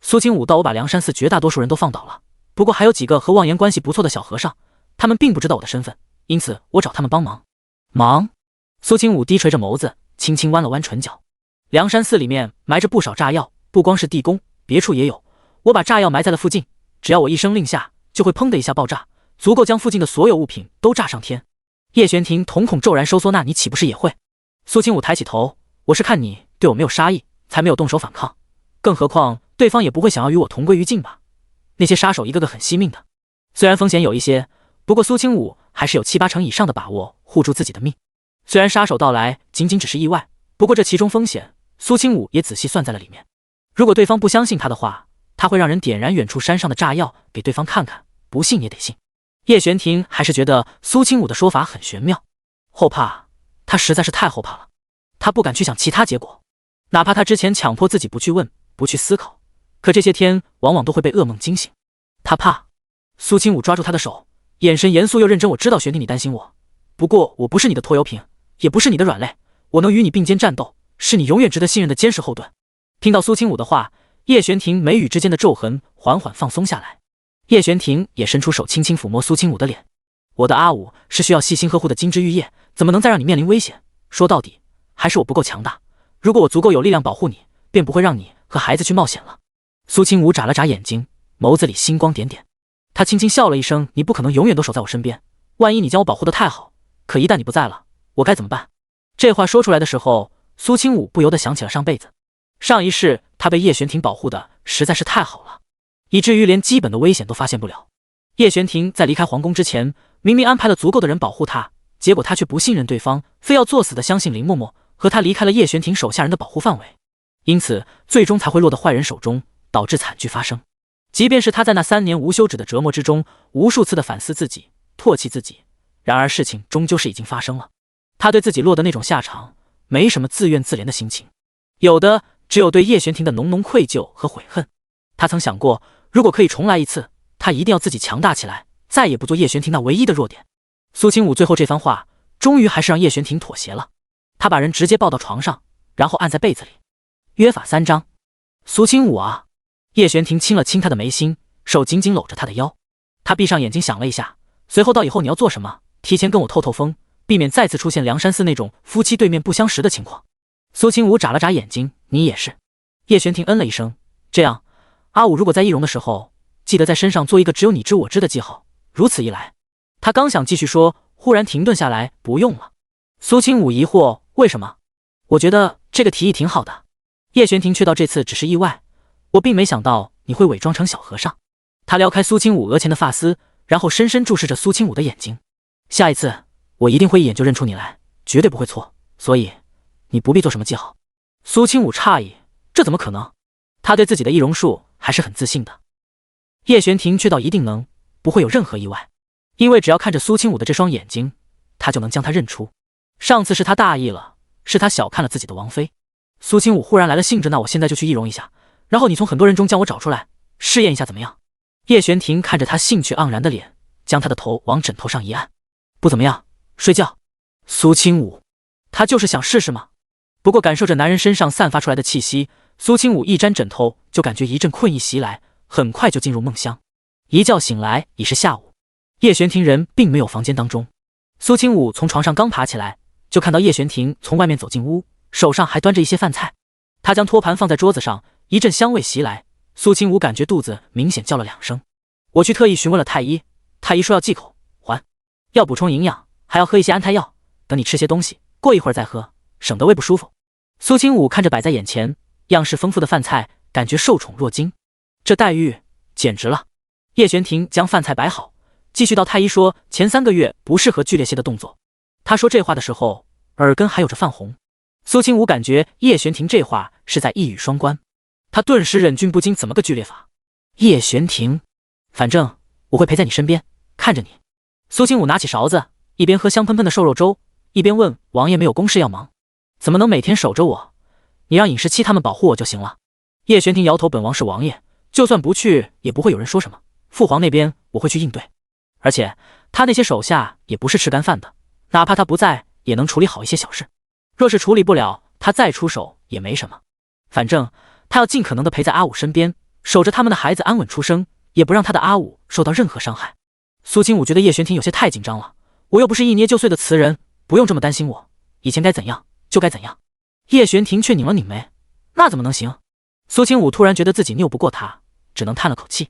苏清武道我把梁山寺绝大多数人都放倒了，不过还有几个和望言关系不错的小和尚，他们并不知道我的身份，因此我找他们帮忙。忙？苏清武低垂着眸子，轻轻弯了弯唇角。梁山寺里面埋着不少炸药，不光是地宫，别处也有。我把炸药埋在了附近，只要我一声令下，就会砰的一下爆炸，足够将附近的所有物品都炸上天。叶玄庭瞳孔骤然收缩，那你岂不是也会？苏清武抬起头，我是看你对我没有杀意，才没有动手反抗，更何况对方也不会想要与我同归于尽吧？那些杀手一个个很惜命的，虽然风险有一些，不过苏清武还是有7、8成以上的把握护住自己的命。虽然杀手到来仅仅只是意外，不过这其中风险，苏清武也仔细算在了里面。如果对方不相信他的话，他会让人点燃远处山上的炸药给对方看看，不信也得信。叶玄庭还是觉得苏清武的说法很玄妙，后怕，他实在是太后怕了。他不敢去想其他结果，哪怕他之前强迫自己不去问，不去思考，可这些天往往都会被噩梦惊醒。他怕。苏清武抓住他的手，眼神严肃又认真。我知道玄庭你担心我，不过我不是你的拖油瓶，也不是你的软肋，我能与你并肩战斗，是你永远值得信任的坚实后盾。听到苏清武的话，叶玄庭眉宇之间的皱痕缓缓放松下来。叶玄庭也伸出手轻轻抚摸苏清武的脸。我的阿武是需要细心呵护的金枝玉叶，怎么能再让你面临危险？说到底，还是我不够强大。如果我足够有力量保护你，便不会让你和孩子去冒险了。苏清武眨了眨眼睛，眸子里星光点点。他轻轻笑了一声，你不可能永远都守在我身边，万一你将我保护得太好，可一旦你不在了，我该怎么办？这话说出来的时候，苏清武不由得想起了上辈子。上一世他被叶玄庭保护的实在是太好了，以至于连基本的危险都发现不了。叶玄庭在离开皇宫之前，明明安排了足够的人保护他，结果他却不信任对方，非要作死的相信林嬷嬷和他离开了叶玄庭手下人的保护范围，因此最终才会落得坏人手中，导致惨剧发生。即便是他在那3年无休止的折磨之中，无数次的反思自己，唾弃自己，然而事情终究是已经发生了。他对自己落得那种下场，没什么自怨自怜的心情，有的只有对叶玄庭的浓浓愧疚和悔恨。他曾想过，如果可以重来一次，他一定要自己强大起来，再也不做叶玄庭那唯一的弱点。苏清武最后这番话，终于还是让叶玄庭妥协了。他把人直接抱到床上，然后按在被子里。约法3章。苏清武啊！叶玄庭亲了亲他的眉心，手紧紧搂着他的腰。他闭上眼睛想了一下，随后道：以后你要做什么，提前跟我透透风，避免再次出现梁山寺那种夫妻对面不相识的情况。苏清武眨了眨眼睛，你也是。叶玄庭嗯了一声，这样，阿武如果在易容的时候，记得在身上做一个只有你知我知的记号，如此一来。他刚想继续说，忽然停顿下来，不用了。苏清武疑惑，为什么？我觉得这个提议挺好的。叶玄庭却道这次只是意外，我并没想到你会伪装成小和尚。他撩开苏清武额前的发丝，然后深深注视着苏清武的眼睛。下一次我一定会一眼就认出你来，绝对不会错，所以你不必做什么记号。苏清武诧异，这怎么可能？他对自己的易容术还是很自信的。叶玄庭却道一定能，不会有任何意外，因为只要看着苏清武的这双眼睛，他就能将他认出。上次是他大意了，是他小看了自己的王妃。苏清武忽然来了兴致，那我现在就去易容一下，然后你从很多人中将我找出来，试验一下怎么样？叶玄庭看着他兴趣盎然的脸，将他的头往枕头上一按。不怎么样，睡觉。苏清武，他就是想试试吗？不过感受着男人身上散发出来的气息，苏清武一沾枕头就感觉一阵困意袭来，很快就进入梦乡。一觉醒来已是下午，叶玄庭人并没有房间当中。苏清武从床上刚爬起来，就看到叶玄庭从外面走进屋，手上还端着一些饭菜。他将托盘放在桌子上，一阵香味袭来，苏清武感觉肚子明显叫了2声。我去特意询问了太医，太医说要忌口，要补充营养，还要喝一些安胎药，等你吃些东西，过一会儿再喝，省得胃不舒服。苏清武看着摆在眼前样式丰富的饭菜，感觉受宠若惊，这待遇简直了。叶玄庭将饭菜摆好，继续道太医说前3个月不适合剧烈些的动作。他说这话的时候，耳根还有着泛红。苏清武感觉叶玄庭这话是在一语双关，他顿时忍俊不禁，怎么个剧烈法？叶玄庭，反正我会陪在你身边，看着你。苏清武拿起勺子，一边喝香喷喷的瘦肉粥，一边问王爷没有公事要忙，怎么能每天守着我？你让尹十七他们保护我就行了。叶玄庭摇头，本王是王爷，就算不去也不会有人说什么，父皇那边我会去应对，而且他那些手下也不是吃干饭的，哪怕他不在也能处理好一些小事，若是处理不了，他再出手也没什么，反正他要尽可能的陪在阿武身边，守着他们的孩子安稳出生，也不让他的阿武受到任何伤害。苏清武觉得叶玄庭有些太紧张了，我又不是一捏就碎的瓷人，不用这么担心我，以前该怎样就该怎样。叶玄庭却拧了拧眉，那怎么能行？苏清武突然觉得自己拗不过他，只能叹了口气。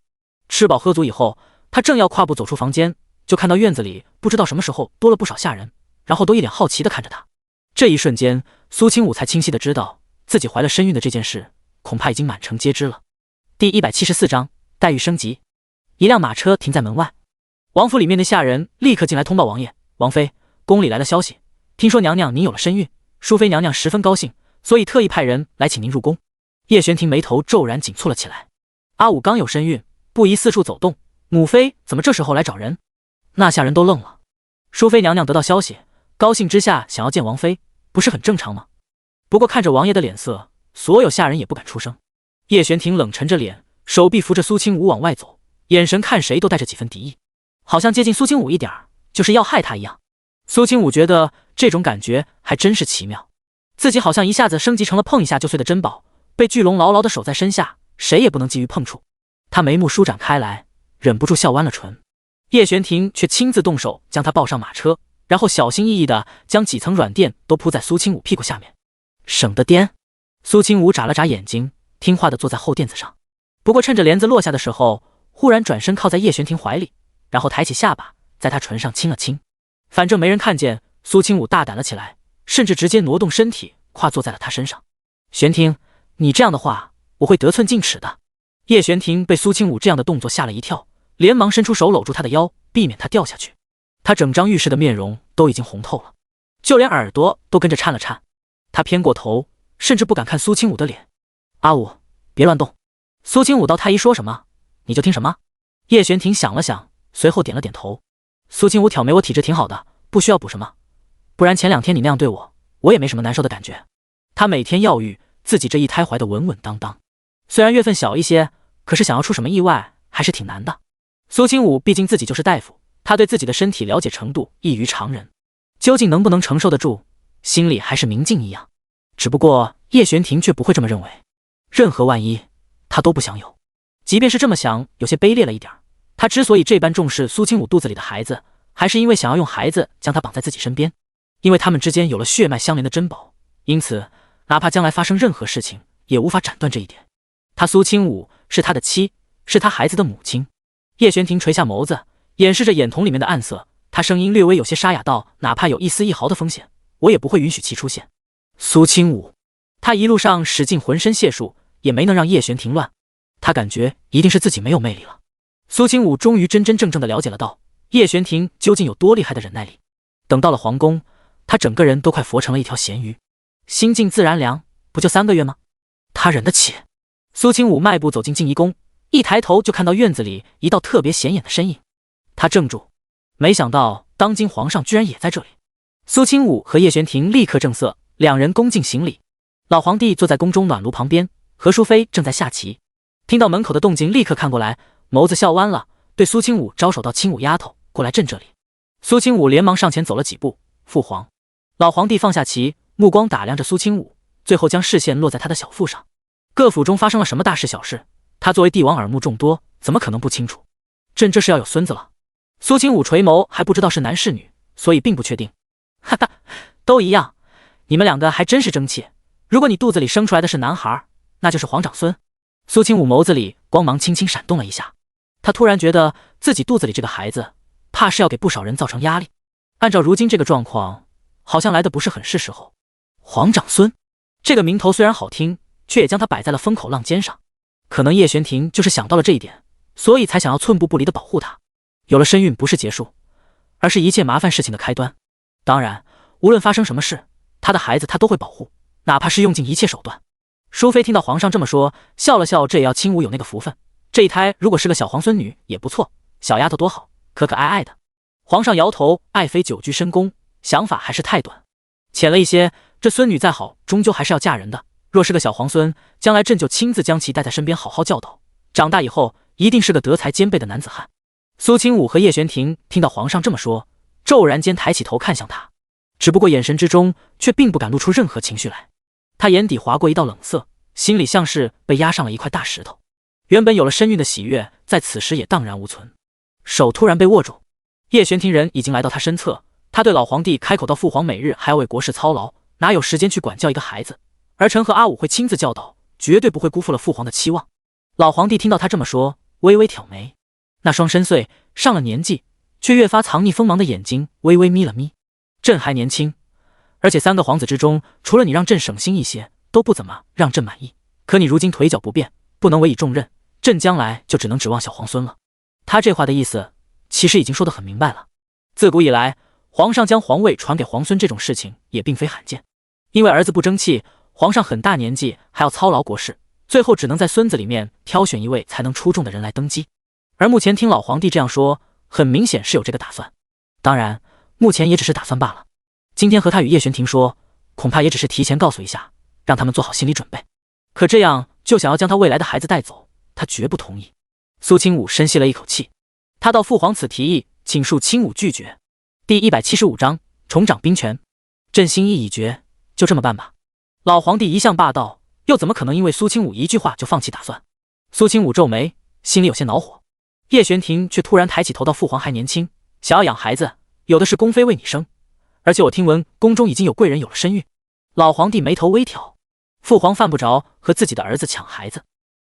吃饱喝足以后，他正要跨步走出房间，就看到院子里不知道什么时候多了不少下人，然后都一脸好奇地看着他。这一瞬间，苏清武才清晰地知道自己怀了身孕的这件事恐怕已经满城皆知了。第174章待遇升级。一辆马车停在门外，王府里面的下人立刻进来通报王爷：王妃，宫里来了消息，听说娘娘您有了身孕，淑妃娘娘十分高兴，所以特意派人来请您入宫。叶玄庭眉头骤然紧蹙了起来。阿武刚有身孕，不宜四处走动，母妃怎么这时候来找人？那下人都愣了。淑妃娘娘得到消息，高兴之下想要见王妃，不是很正常吗？不过看着王爷的脸色，所有下人也不敢出声。叶玄庭冷沉着脸，手臂扶着苏清武往外走，眼神看谁都带着几分敌意，好像接近苏清武一点就是要害他一样。苏清武觉得这种感觉还真是奇妙，自己好像一下子升级成了碰一下就碎的珍宝，被巨龙牢牢地守在身下，谁也不能急于碰触。他眉目舒展开来，忍不住笑弯了唇。叶玄庭却亲自动手将他抱上马车，然后小心翼翼地将几层软垫都铺在苏清武屁股下面。省得颠。苏清武眨了眨眼睛，听话地坐在后垫子上。不过趁着帘子落下的时候，忽然转身靠在叶玄庭怀里，然后抬起下巴在他唇上亲了亲。反正没人看见，苏清武大胆了起来，甚至直接挪动身体跨坐在了他身上。玄庭，你这样的话我会得寸进尺的。叶玄庭被苏清武这样的动作吓了一跳，连忙伸出手搂住他的腰，避免他掉下去。他整张玉氏的面容都已经红透了，就连耳朵都跟着颤了颤。他偏过头，甚至不敢看苏清武的脸。阿武，别乱动。苏清武道太医说什么你就听什么。叶玄庭想了想，随后点了点头。苏清武挑眉，我体质挺好的，不需要补什么，不然前2天你那样对我，我也没什么难受的感觉。他每天要育，自己这一胎怀的稳稳当当，虽然月份小一些，可是想要出什么意外还是挺难的。苏清武毕竟自己就是大夫，他对自己的身体了解程度异于常人，究竟能不能承受得住，心里还是明镜一样。只不过叶玄庭却不会这么认为，任何万一他都不想有。即便是这么想，有些卑劣了一点。他之所以这般重视苏清武肚子里的孩子，还是因为想要用孩子将他绑在自己身边，因为他们之间有了血脉相连的珍宝，因此哪怕将来发生任何事情，也无法斩断这一点。他苏清武是他的妻，是他孩子的母亲。叶玄庭垂下眸子，掩饰着眼瞳里面的暗色，他声音略微有些沙哑道：哪怕有一丝一毫的风险，我也不会允许其出现。苏清武，他一路上使尽浑身解数，也没能让叶玄庭乱。他感觉一定是自己没有魅力了。苏清武终于真真正正的了解了到叶玄庭究竟有多厉害的忍耐力。等到了皇宫，他整个人都快佛成了一条咸鱼。心静自然凉，不就3个月吗？他忍得起。苏清武迈步走进静怡宫，一抬头就看到院子里一道特别显眼的身影。他怔住，没想到当今皇上居然也在这里。苏清武和叶玄庭立刻正色，两人恭敬行礼。老皇帝坐在宫中暖炉旁边，何淑妃正在下棋。听到门口的动静，立刻看过来，眸子笑弯了，对苏清武招手道：清武丫头，过来朕这里。苏清武连忙上前走了几步，父皇。老皇帝放下棋，目光打量着苏清武，最后将视线落在他的小腹上。各府中发生了什么大事小事，他作为帝王耳目众多，怎么可能不清楚？朕这是要有孙子了。苏清武垂眸，还不知道是男是女，所以并不确定。哈哈，都一样，你们2个还真是争气。如果你肚子里生出来的是男孩，那就是皇长孙。苏清武眸子里光芒轻轻闪动了一下，他突然觉得自己肚子里这个孩子怕是要给不少人造成压力。按照如今这个状况，好像来的不是很是时候。皇长孙这个名头虽然好听，却也将他摆在了风口浪尖上。可能叶玄庭就是想到了这一点，所以才想要寸步不离的保护他。有了身孕不是结束，而是一切麻烦事情的开端。当然，无论发生什么事，他的孩子他都会保护，哪怕是用尽一切手段。淑妃听到皇上这么说，笑了笑，这也要亲武有那个福分。这一胎如果是个小皇孙女也不错，小丫头多好，可可爱爱的。皇上摇头，爱妃久居深宫，想法还是太短，浅了一些。这孙女再好，终究还是要嫁人的。若是个小皇孙，将来朕就亲自将其带在身边，好好教导，长大以后一定是个德才兼备的男子汉。苏清武和叶玄庭听到皇上这么说，骤然间抬起头看向他，只不过眼神之中却并不敢露出任何情绪来。他眼底划过一道冷色，心里像是被压上了一块大石头。原本有了身孕的喜悦，在此时也荡然无存。手突然被握住，叶玄庭人已经来到他身侧。他对老皇帝开口道：父皇每日还要为国事操劳，哪有时间去管教一个孩子？儿臣和阿武会亲自教导，绝对不会辜负了父皇的期望。老皇帝听到他这么说，微微挑眉，那双深邃上了年纪却越发藏匿锋芒的眼睛微微眯了眯。朕还年轻，而且3个皇子之中，除了你让朕省心一些，都不怎么让朕满意。可你如今腿脚不便，不能委以重任，朕将来就只能指望小皇孙了。他这话的意思其实已经说得很明白了。自古以来，皇上将皇位传给皇孙这种事情也并非罕见，因为儿子不争气，皇上很大年纪还要操劳国事，最后只能在孙子里面挑选一位才能出众的人来登基。而目前听老皇帝这样说，很明显是有这个打算，当然目前也只是打算罢了。今天和他与叶玄庭说，恐怕也只是提前告诉一下，让他们做好心理准备。可这样就想要将他未来的孩子带走，他绝不同意。苏清武深吸了一口气，他道：父皇此提议，请恕清武拒绝。第175章重掌兵权。朕心意已决，就这么办吧。老皇帝一向霸道，又怎么可能因为苏清武一句话就放弃打算？苏清武皱眉，心里有些恼火。叶玄庭却突然抬起头道：父皇还年轻，想要养孩子，有的是宫妃为你生，而且我听闻宫中已经有贵人有了身孕。老皇帝眉头微挑，父皇犯不着和自己的儿子抢孩子。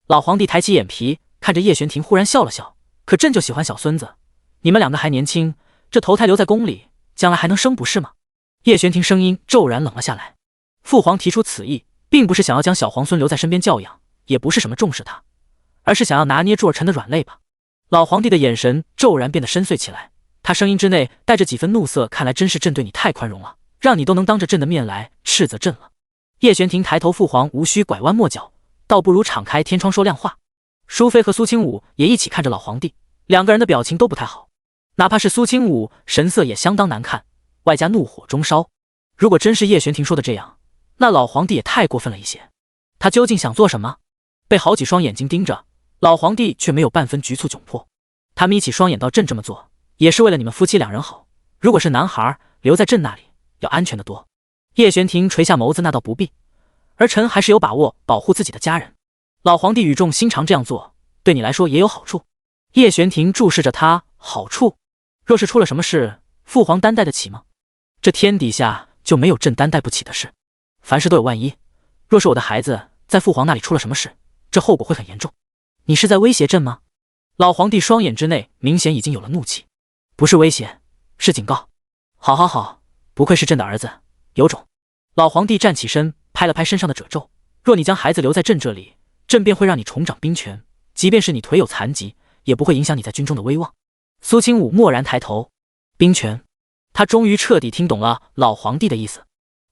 老皇帝抬起眼皮看着叶玄庭，忽然笑了笑，可朕就喜欢小孙子，你们2个还年轻，这头胎留在宫里，将来还能生不是吗？叶玄庭声音骤然冷了下来。父皇提出此意，并不是想要将小皇孙留在身边教养，也不是什么重视他，而是想要拿捏住儿臣的软肋吧。老皇帝的眼神骤然变得深邃起来，他声音之内带着几分怒色，看来真是朕对你太宽容了，让你都能当着朕的面来斥责朕了。叶玄庭抬头，父皇无需拐弯抹角，倒不如敞开天窗说亮话。淑妃和苏清武也一起看着老皇帝，2个人的表情都不太好，哪怕是苏清武神色也相当难看，外加怒火中烧。如果真是叶玄庭说的这样，那老皇帝也太过分了一些。他究竟想做什么？被好几双眼睛盯着，老皇帝却没有半分局促窘迫。他眯起双眼道：朕这么做也是为了你们夫妻2人好，如果是男孩，留在朕那里要安全得多。叶玄庭垂下眸子，那倒不必，而臣还是有把握保护自己的家人。老皇帝语重心长，这样做对你来说也有好处。叶玄庭注视着他，好处？若是出了什么事，父皇担待得起吗？这天底下就没有朕担待不起的事，凡事都有万一，若是我的孩子在父皇那里出了什么事，这后果会很严重。你是在威胁朕吗？老皇帝双眼之内明显已经有了怒气。不是威胁，是警告。好好好，不愧是朕的儿子，有种。老皇帝站起身，拍了拍身上的褶皱，若你将孩子留在朕这里，朕便会让你重掌兵权，即便是你腿有残疾，也不会影响你在军中的威望。苏清武蓦然抬头，兵权，他终于彻底听懂了老皇帝的意思。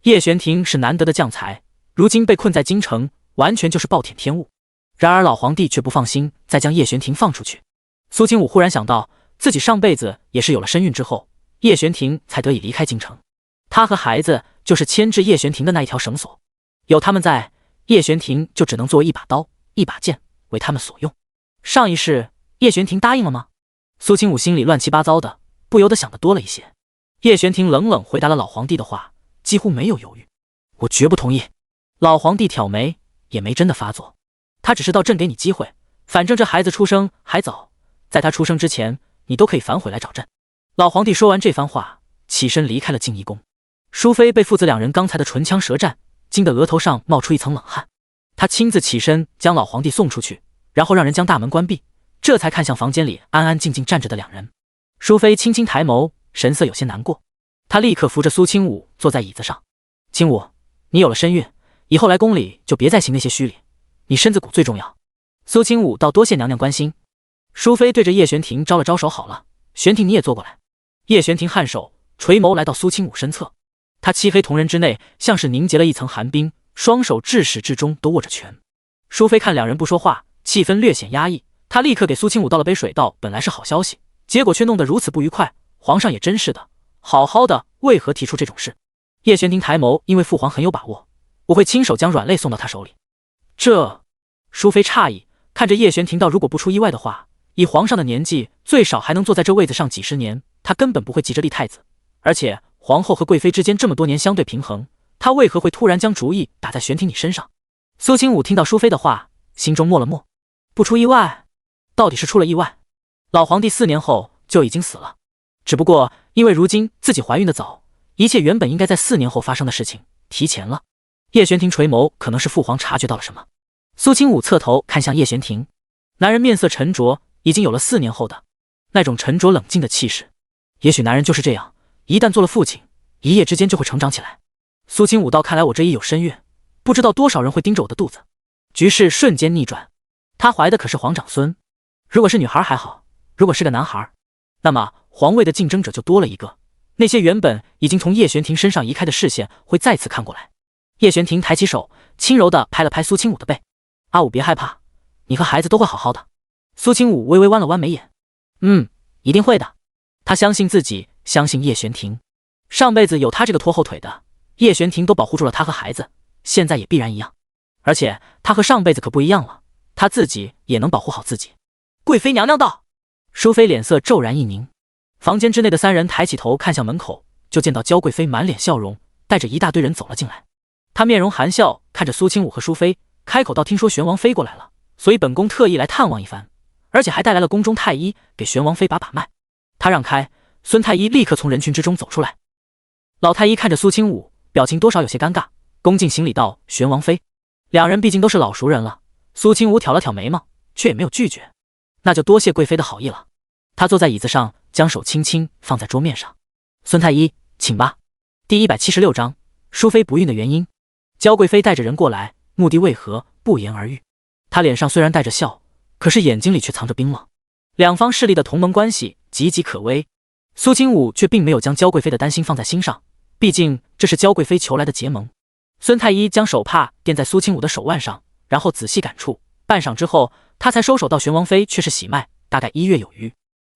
叶玄庭是难得的将才，如今被困在京城，完全就是暴殄天物。然而老皇帝却不放心再将叶玄庭放出去。苏清武忽然想到，自己上辈子也是有了身孕之后，叶玄庭才得以离开京城，他和孩子就是牵制叶玄庭的那一条绳索，有他们在，叶玄庭就只能作为一把刀一把剑为他们所用。上一世叶玄庭答应了吗？苏清武心里乱七八糟的，不由得想得多了一些。叶玄庭冷冷回答了老皇帝的话，几乎没有犹豫。我绝不同意。老皇帝挑眉，也没真的发作，他只是道：朕给你机会，反正这孩子出生还早，在他出生之前，你都可以反悔来找朕。老皇帝说完这番话，起身离开了静怡宫。淑妃被父子2人刚才的唇枪舌战惊得额头上冒出一层冷汗，他亲自起身将老皇帝送出去，然后让人将大门关闭，这才看向房间里安安静静站着的2人。淑妃轻轻抬眸，神色有些难过，她立刻扶着苏清武坐在椅子上。清武，你有了身孕，以后来宫里就别再行那些虚礼，你身子骨最重要。苏清武道：多谢娘娘关心。淑妃对着叶玄庭招了招手，好了，玄庭你也坐过来。叶玄庭颔首垂眸来到苏清武身侧，他漆黑瞳仁之内像是凝结了一层寒冰，双手至始至终都握着拳。淑妃看两人不说话，气氛略显压抑，她立刻给苏清武倒了杯水，道：“本来是好消息，结果却弄得如此不愉快。皇上也真是的，好好的为何提出这种事？”叶玄庭抬眸，因为父皇很有把握，我会亲手将软肋送到他手里。这……淑妃诧异看着叶玄庭道：“如果不出意外的话，以皇上的年纪，最少还能坐在这位子上几十年，他根本不会急着立太子。而且皇后和贵妃之间这么多年相对平衡，他为何会突然将主意打在玄庭你身上？”苏清武听到淑妃的话，心中默了默，不出意外，到底是出了意外。老皇帝4年后就已经死了，只不过因为如今自己怀孕的早，一切原本应该在4年后发生的事情提前了。叶玄庭垂眸，可能是父皇察觉到了什么。苏清武侧头看向叶玄庭，男人面色沉着，已经有了4年后的那种沉着冷静的气势。也许男人就是这样，一旦做了父亲，一夜之间就会成长起来。苏清武道：“看来我这一有身孕，不知道多少人会盯着我的肚子。”局势瞬间逆转，她怀的可是皇长孙。如果是女孩还好，如果是个男孩，那么皇位的竞争者就多了一个。那些原本已经从叶玄庭身上移开的视线会再次看过来。叶玄庭抬起手，轻柔地拍了拍苏清武的背：“阿武别害怕，你和孩子都会好好的。”苏清武微微弯了弯眉眼：“一定会的。”他相信自己，相信叶玄庭。上辈子有他这个拖后腿的，叶玄庭都保护住了他和孩子，现在也必然一样。而且他和上辈子可不一样了，他自己也能保护好自己。贵妃娘娘道。淑妃脸色骤然一凝。房间之内的3人抬起头看向门口，就见到娇贵妃满脸笑容，带着一大堆人走了进来。她面容含笑看着苏清武和淑妃，开口道：“听说玄王妃过来了，所以本宫特意来探望一番，而且还带来了宫中太医给玄王妃把把脉。”他让开，孙太医立刻从人群之中走出来。老太医看着苏清武，表情多少有些尴尬，恭敬行礼道：“玄王妃。”两人毕竟都是老熟人了，苏清武挑了挑眉毛，却也没有拒绝。那就多谢贵妃的好意了。他坐在椅子上，将手轻轻放在桌面上。孙太医，请吧。第176章，淑妃不孕的原因。娇贵妃带着人过来，目的为何不言而喻。她脸上虽然带着笑，可是眼睛里却藏着冰冷。两方势力的同盟关系岌岌可危，苏清武却并没有将娇贵妃的担心放在心上，毕竟这是娇贵妃求来的结盟。孙太医将手帕垫在苏清武的手腕上，然后仔细感触，半晌之后，他才收手到玄王妃却是喜脉，大概1月有余。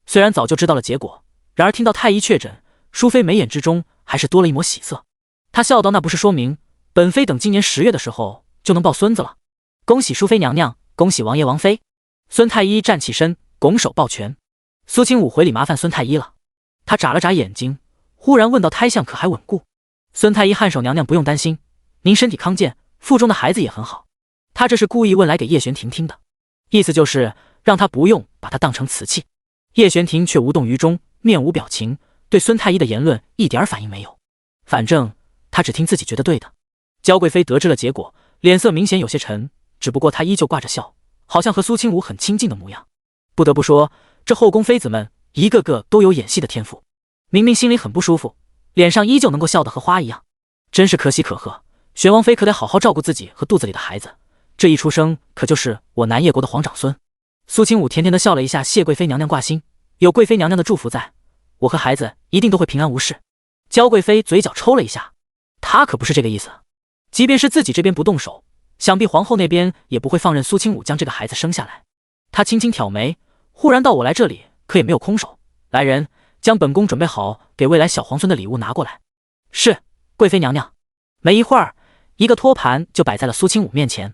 虽然早就知道了结果，然而听到太医确诊，淑妃眉眼之中还是多了一抹喜色。她笑道：“那不是说明本妃等今年10月的时候就能抱孙子了？恭喜淑妃娘娘，恭喜王爷王妃。”孙太医站起身，拱手抱拳。苏清武回礼：“麻烦孙太医了。”他眨了眨眼睛，忽然问道：“胎相可还稳固？”孙太医颔首：“娘娘不用担心，您身体康健，腹中的孩子也很好。”他这是故意问来给叶玄庭听的，意思就是让他不用把他当成瓷器。叶玄庭却无动于衷，面无表情，对孙太医的言论一点反应没有。反正他只听自己觉得对的。娇贵妃得知了结果，脸色明显有些沉，只不过她依旧挂着笑，好像和苏清武很亲近的模样。不得不说，这后宫妃子们一个个都有演戏的天赋，明明心里很不舒服，脸上依旧能够笑得和花一样，真是可喜可贺。玄王妃可得好好照顾自己和肚子里的孩子，这一出生可就是我南叶国的皇长孙。苏清武甜甜地笑了一下：“谢贵妃娘娘挂心，有贵妃娘娘的祝福在，我和孩子一定都会平安无事。”娇贵妃嘴角抽了一下，她可不是这个意思。即便是自己这边不动手，想必皇后那边也不会放任苏清武将这个孩子生下来。她轻轻挑眉，忽然道：“我来这里可也没有空手，来人，将本宫准备好给未来小皇孙的礼物拿过来。”是，贵妃娘娘。没一会儿，一个托盘就摆在了苏清武面前，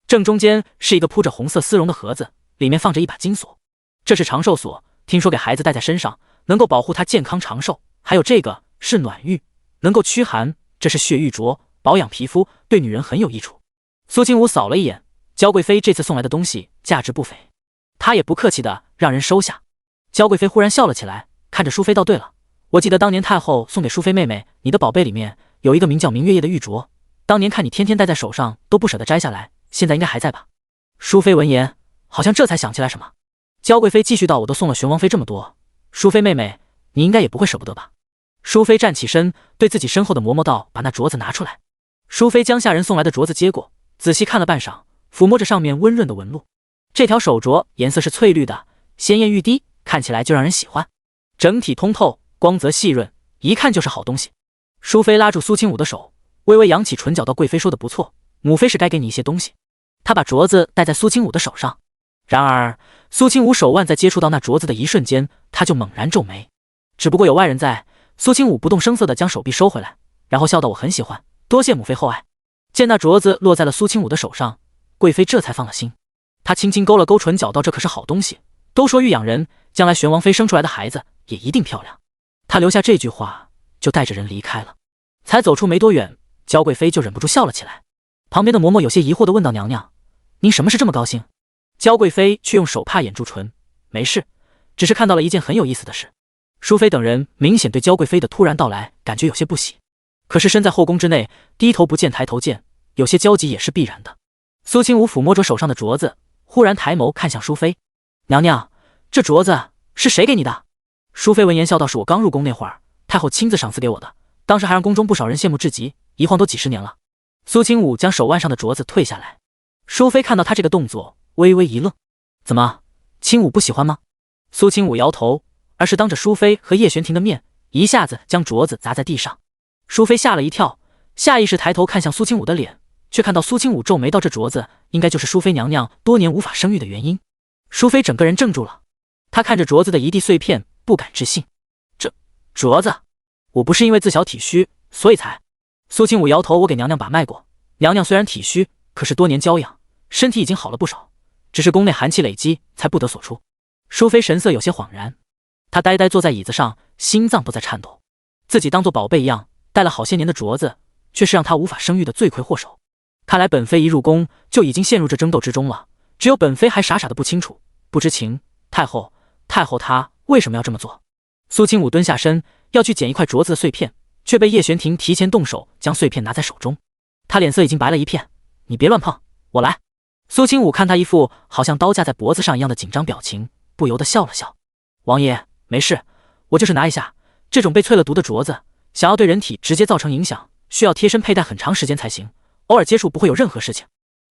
正中间是一个铺着红色丝绒的盒子，里面放着一把金锁，这是长寿锁，听说给孩子戴在身上能够保护他健康长寿。还有这个是暖玉，能够驱寒，这是血玉镯，保养皮肤，对女人很有益处。苏清武扫了一眼，娇贵妃这次送来的东西价值不菲，他也不客气的让人收下。娇贵妃忽然笑了起来，看着淑妃道：“对了，我记得当年太后送给淑妃妹妹你的宝贝里面有一个名叫明月夜的玉镯，当年看你天天戴在手上都不舍得摘下来，现在应该还在吧？”淑妃闻言，好像这才想起来什么。娇贵妃继续道：“我都送了玄王妃这么多，淑妃妹妹你应该也不会舍不得吧？”淑妃站起身，对自己身后的嬷嬷道：“把那镯子拿出来。”淑妃将下人送来的镯子接过，仔细看了半晌，抚摸着上面温润的纹路。这条手镯颜色是翠绿的，鲜艳欲滴，看起来就让人喜欢。整体通透，光泽细润，一看就是好东西。淑妃拉住苏清武的手，微微扬起唇角，道：“贵妃说的不错，母妃是该给你一些东西。”她把镯子戴在苏清武的手上，然而苏清武手腕在接触到那镯子的一瞬间，他就猛然皱眉。只不过有外人在，苏清武不动声色地将手臂收回来，然后笑道：“我很喜欢，多谢母妃厚爱。”见那镯子落在了苏清武的手上，贵妃这才放了心。她轻轻勾了勾唇角，道：“这可是好东西，都说育养人，将来玄王妃生出来的孩子也一定漂亮。”她留下这句话，就带着人离开了。才走出没多远，娇贵妃就忍不住笑了起来。旁边的嬷嬷有些疑惑地问道：“娘娘，您什么事这么高兴？”娇贵妃却用手帕掩住唇：“没事，只是看到了一件很有意思的事。”淑妃等人明显对娇贵妃的突然到来感觉有些不喜，可是身在后宫之内，低头不见抬头见，有些焦急也是必然的。苏清武抚摸着手上的镯子，忽然抬眸看向淑妃：“娘娘，这镯子是谁给你的？”淑妃闻言笑道：“是我刚入宫那会儿，太后亲自赏赐给我的，当时还让宫中不少人羡慕至极，一晃都几十年了。”苏清武将手腕上的镯子退下来，淑妃看到他这个动作，微微一愣：“怎么，清武不喜欢吗？”苏清武摇头，而是当着淑妃和叶玄庭的面，一下子将镯子砸在地上。淑妃吓了一跳，下意识抬头看向苏清武的脸，却看到苏清武皱眉道：“这镯子应该就是淑妃娘娘多年无法生育的原因。”淑妃整个人怔住了，她看着镯子的一地碎片，不敢置信：“这镯子，我不是因为自小体虚，所以才……”苏清武摇头：“我给娘娘把脉过，娘娘虽然体虚，可是多年娇养，身体已经好了不少，只是宫内寒气累积，才不得所出。”淑妃神色有些恍然，她呆呆坐在椅子上，心脏都在颤抖。自己当作宝贝一样戴了好些年的镯子，却是让她无法生育的罪魁祸首。看来本妃一入宫就已经陷入这争斗之中了，只有本妃还傻傻的不清楚、不知情。太后她为什么要这么做？苏清武蹲下身要去捡一块镯子的碎片，却被叶玄庭提前动手将碎片拿在手中。他脸色已经白了一片：“你别乱碰，我来。”苏清武看他一副好像刀架在脖子上一样的紧张表情，不由得笑了笑：“王爷，没事，我就是拿一下。这种被淬了毒的镯子，想要对人体直接造成影响，需要贴身佩戴很长时间才行，偶尔接触不会有任何事情。”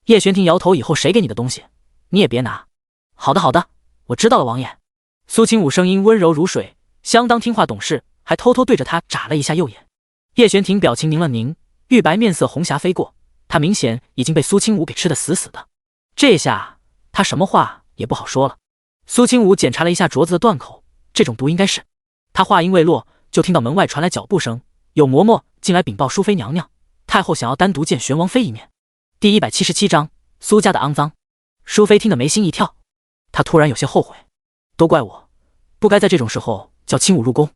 叶玄庭摇头：“以后谁给你的东西，你也别拿。”“好的，我知道了，王爷。”苏清武声音温柔如水，相当听话懂事，还偷偷对着他眨了一下右眼。叶玄庭表情凝了凝，玉白面色红霞飞过，他明显已经被苏清武给吃得死死的，这下他什么话也不好说了。苏清武检查了一下镯子的断口，这种毒应该是……他话音未落，就听到门外传来脚步声，有嬷嬷进来禀报淑妃娘娘，太后想要单独见玄王妃一面。第177章苏家的肮脏。淑妃听得眉心一跳，她突然有些后悔，都怪我，不该在这种时候叫清武入宫。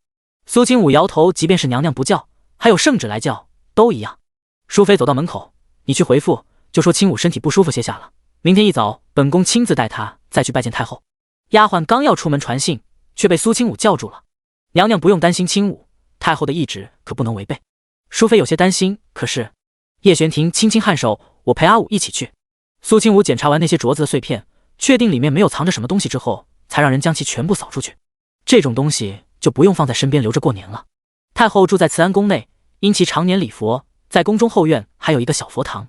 苏清武摇头：“即便是娘娘不叫，还有圣旨来叫，都一样。”淑妃走到门口：“你去回复，就说清武身体不舒服，歇下了，明天一早本宫亲自带他再去拜见太后。”丫鬟刚要出门传信，却被苏清武叫住了：“娘娘不用担心清武，太后的懿旨可不能违背。”淑妃有些担心，可是……叶玄庭轻轻颔首：“我陪阿武一起去。”苏清武检查完那些镯子的碎片，确定里面没有藏着什么东西之后，才让人将其全部扫出去。这种东西就不用放在身边留着过年了。太后住在慈安宫内，因其常年礼佛，在宫中后院还有一个小佛堂。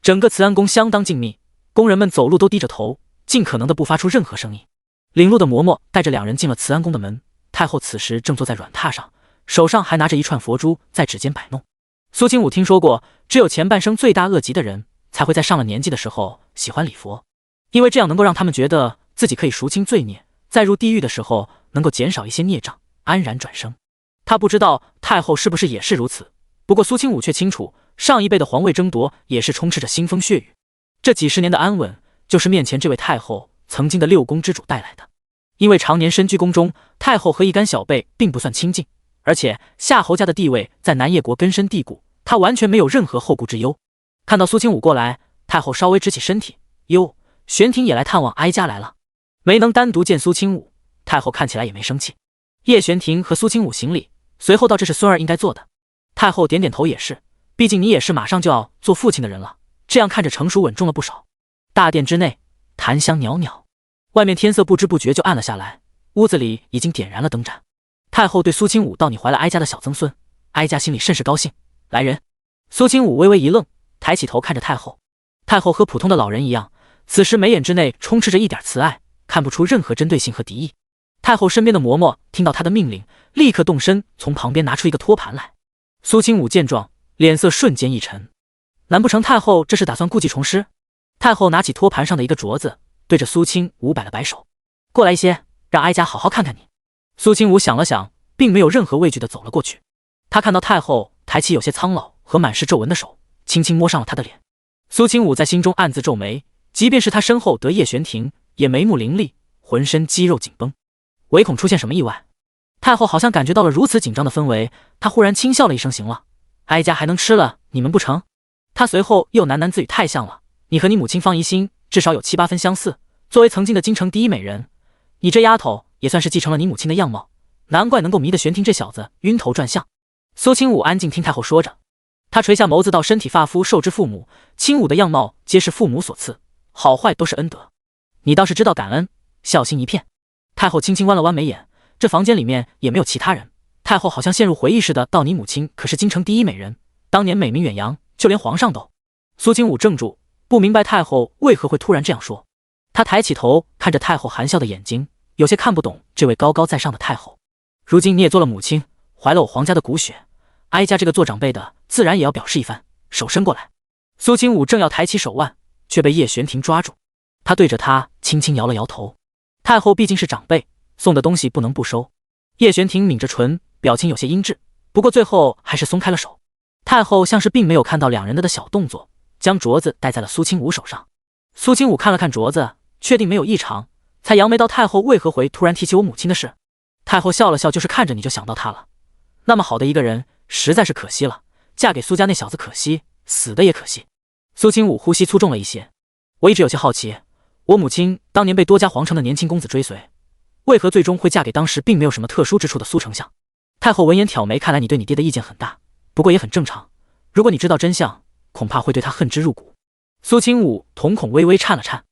整个慈安宫相当静谧，宫人们走路都低着头，尽可能的不发出任何声音。领路的嬷嬷带着两人进了慈安宫的门，太后此时正坐在软榻上，手上还拿着一串佛珠在指间摆弄。苏清武听说过，只有前半生罪大恶极的人才会在上了年纪的时候喜欢礼佛，因为这样能够让他们觉得自己可以赎清罪孽，在入地狱的时候能够减少一些孽障，安然转生。他不知道太后是不是也是如此，不过苏清武却清楚，上一辈的皇位争夺也是充斥着腥风血雨，这几十年的安稳就是面前这位太后曾经的六宫之主带来的。因为常年身居宫中，太后和一干小辈并不算亲近，而且夏侯家的地位在南叶国根深蒂固，他完全没有任何后顾之忧。看到苏清武过来，太后稍微直起身体：“哟，玄庭也来探望哀家来了。”没能单独见苏清武，太后看起来也没生气。叶玄庭和苏清武行礼，随后道：“这是孙儿应该做的。”太后点点头：“也是，毕竟你也是马上就要做父亲的人了，这样看着成熟稳重了不少。”大殿之内檀香袅袅，外面天色不知不觉就暗了下来，屋子里已经点燃了灯盏。太后对苏清武道：“你怀了哀家的小曾孙，哀家心里甚是高兴。来人！”苏清武微微一愣，抬起头看着太后。太后和普通的老人一样，此时眉眼之内充斥着一点慈爱，看不出任何针对性和敌意。太后身边的嬷嬷听到他的命令，立刻动身从旁边拿出一个托盘来。苏清武见状，脸色瞬间一沉，难不成太后这是打算故技重施？太后拿起托盘上的一个镯子，对着苏清武摆了摆手：“过来一些，让哀家好好看看你。”苏清武想了想，并没有任何畏惧的走了过去。他看到太后抬起有些苍老和满是皱纹的手，轻轻摸上了他的脸。苏清武在心中暗自皱眉，即便是他身后得叶玄庭，也眉目凌厉，浑身肌肉紧绷，唯恐出现什么意外。太后好像感觉到了如此紧张的氛围，她忽然轻笑了一声：“行了，哀家还能吃了你们不成？”她随后又喃喃自语：“太像了，你和你母亲方怡心至少有7、8分相似。作为曾经的京城第一美人，你这丫头也算是继承了你母亲的样貌，难怪能够迷得玄庭这小子晕头转向。”苏清武安静听太后说着，他垂下眸子道：“身体发肤受之父母，清武的样貌皆是父母所赐，好坏都是恩德。你倒是知道感恩，孝心一片。”太后轻轻弯了弯眉眼，这房间里面也没有其他人。太后好像陷入回忆似的道：“你母亲可是京城第一美人，当年美名远扬，就连皇上都……”苏清武怔住，不明白太后为何会突然这样说。他抬起头看着太后含笑的眼睛，有些看不懂这位高高在上的太后。如今你也做了母亲，怀了我皇家的骨血，哀家这个做长辈的自然也要表示一番，手伸过来。苏清武正要抬起手腕，却被叶玄庭抓住。他对着他轻轻摇了摇头。太后毕竟是长辈，送的东西不能不收。叶玄庭抿着唇，表情有些阴鸷，不过最后还是松开了手。太后像是并没有看到两人的小动作，将镯子戴在了苏清武手上。苏清武看了看镯子，确定没有异常，才扬眉道：“太后为何会突然提起我母亲的事？”太后笑了笑：“就是看着你就想到她了。那么好的一个人，实在是可惜了。嫁给苏家那小子可惜，死的也可惜。”苏清武呼吸粗重了一些：“我一直有些好奇，我母亲当年被多家皇城的年轻公子追随，为何最终会嫁给当时并没有什么特殊之处的苏丞相？”太后闻言挑眉：“看来你对你爹的意见很大，不过也很正常。如果你知道真相，恐怕会对他恨之入骨。”苏清武瞳孔微微颤了颤。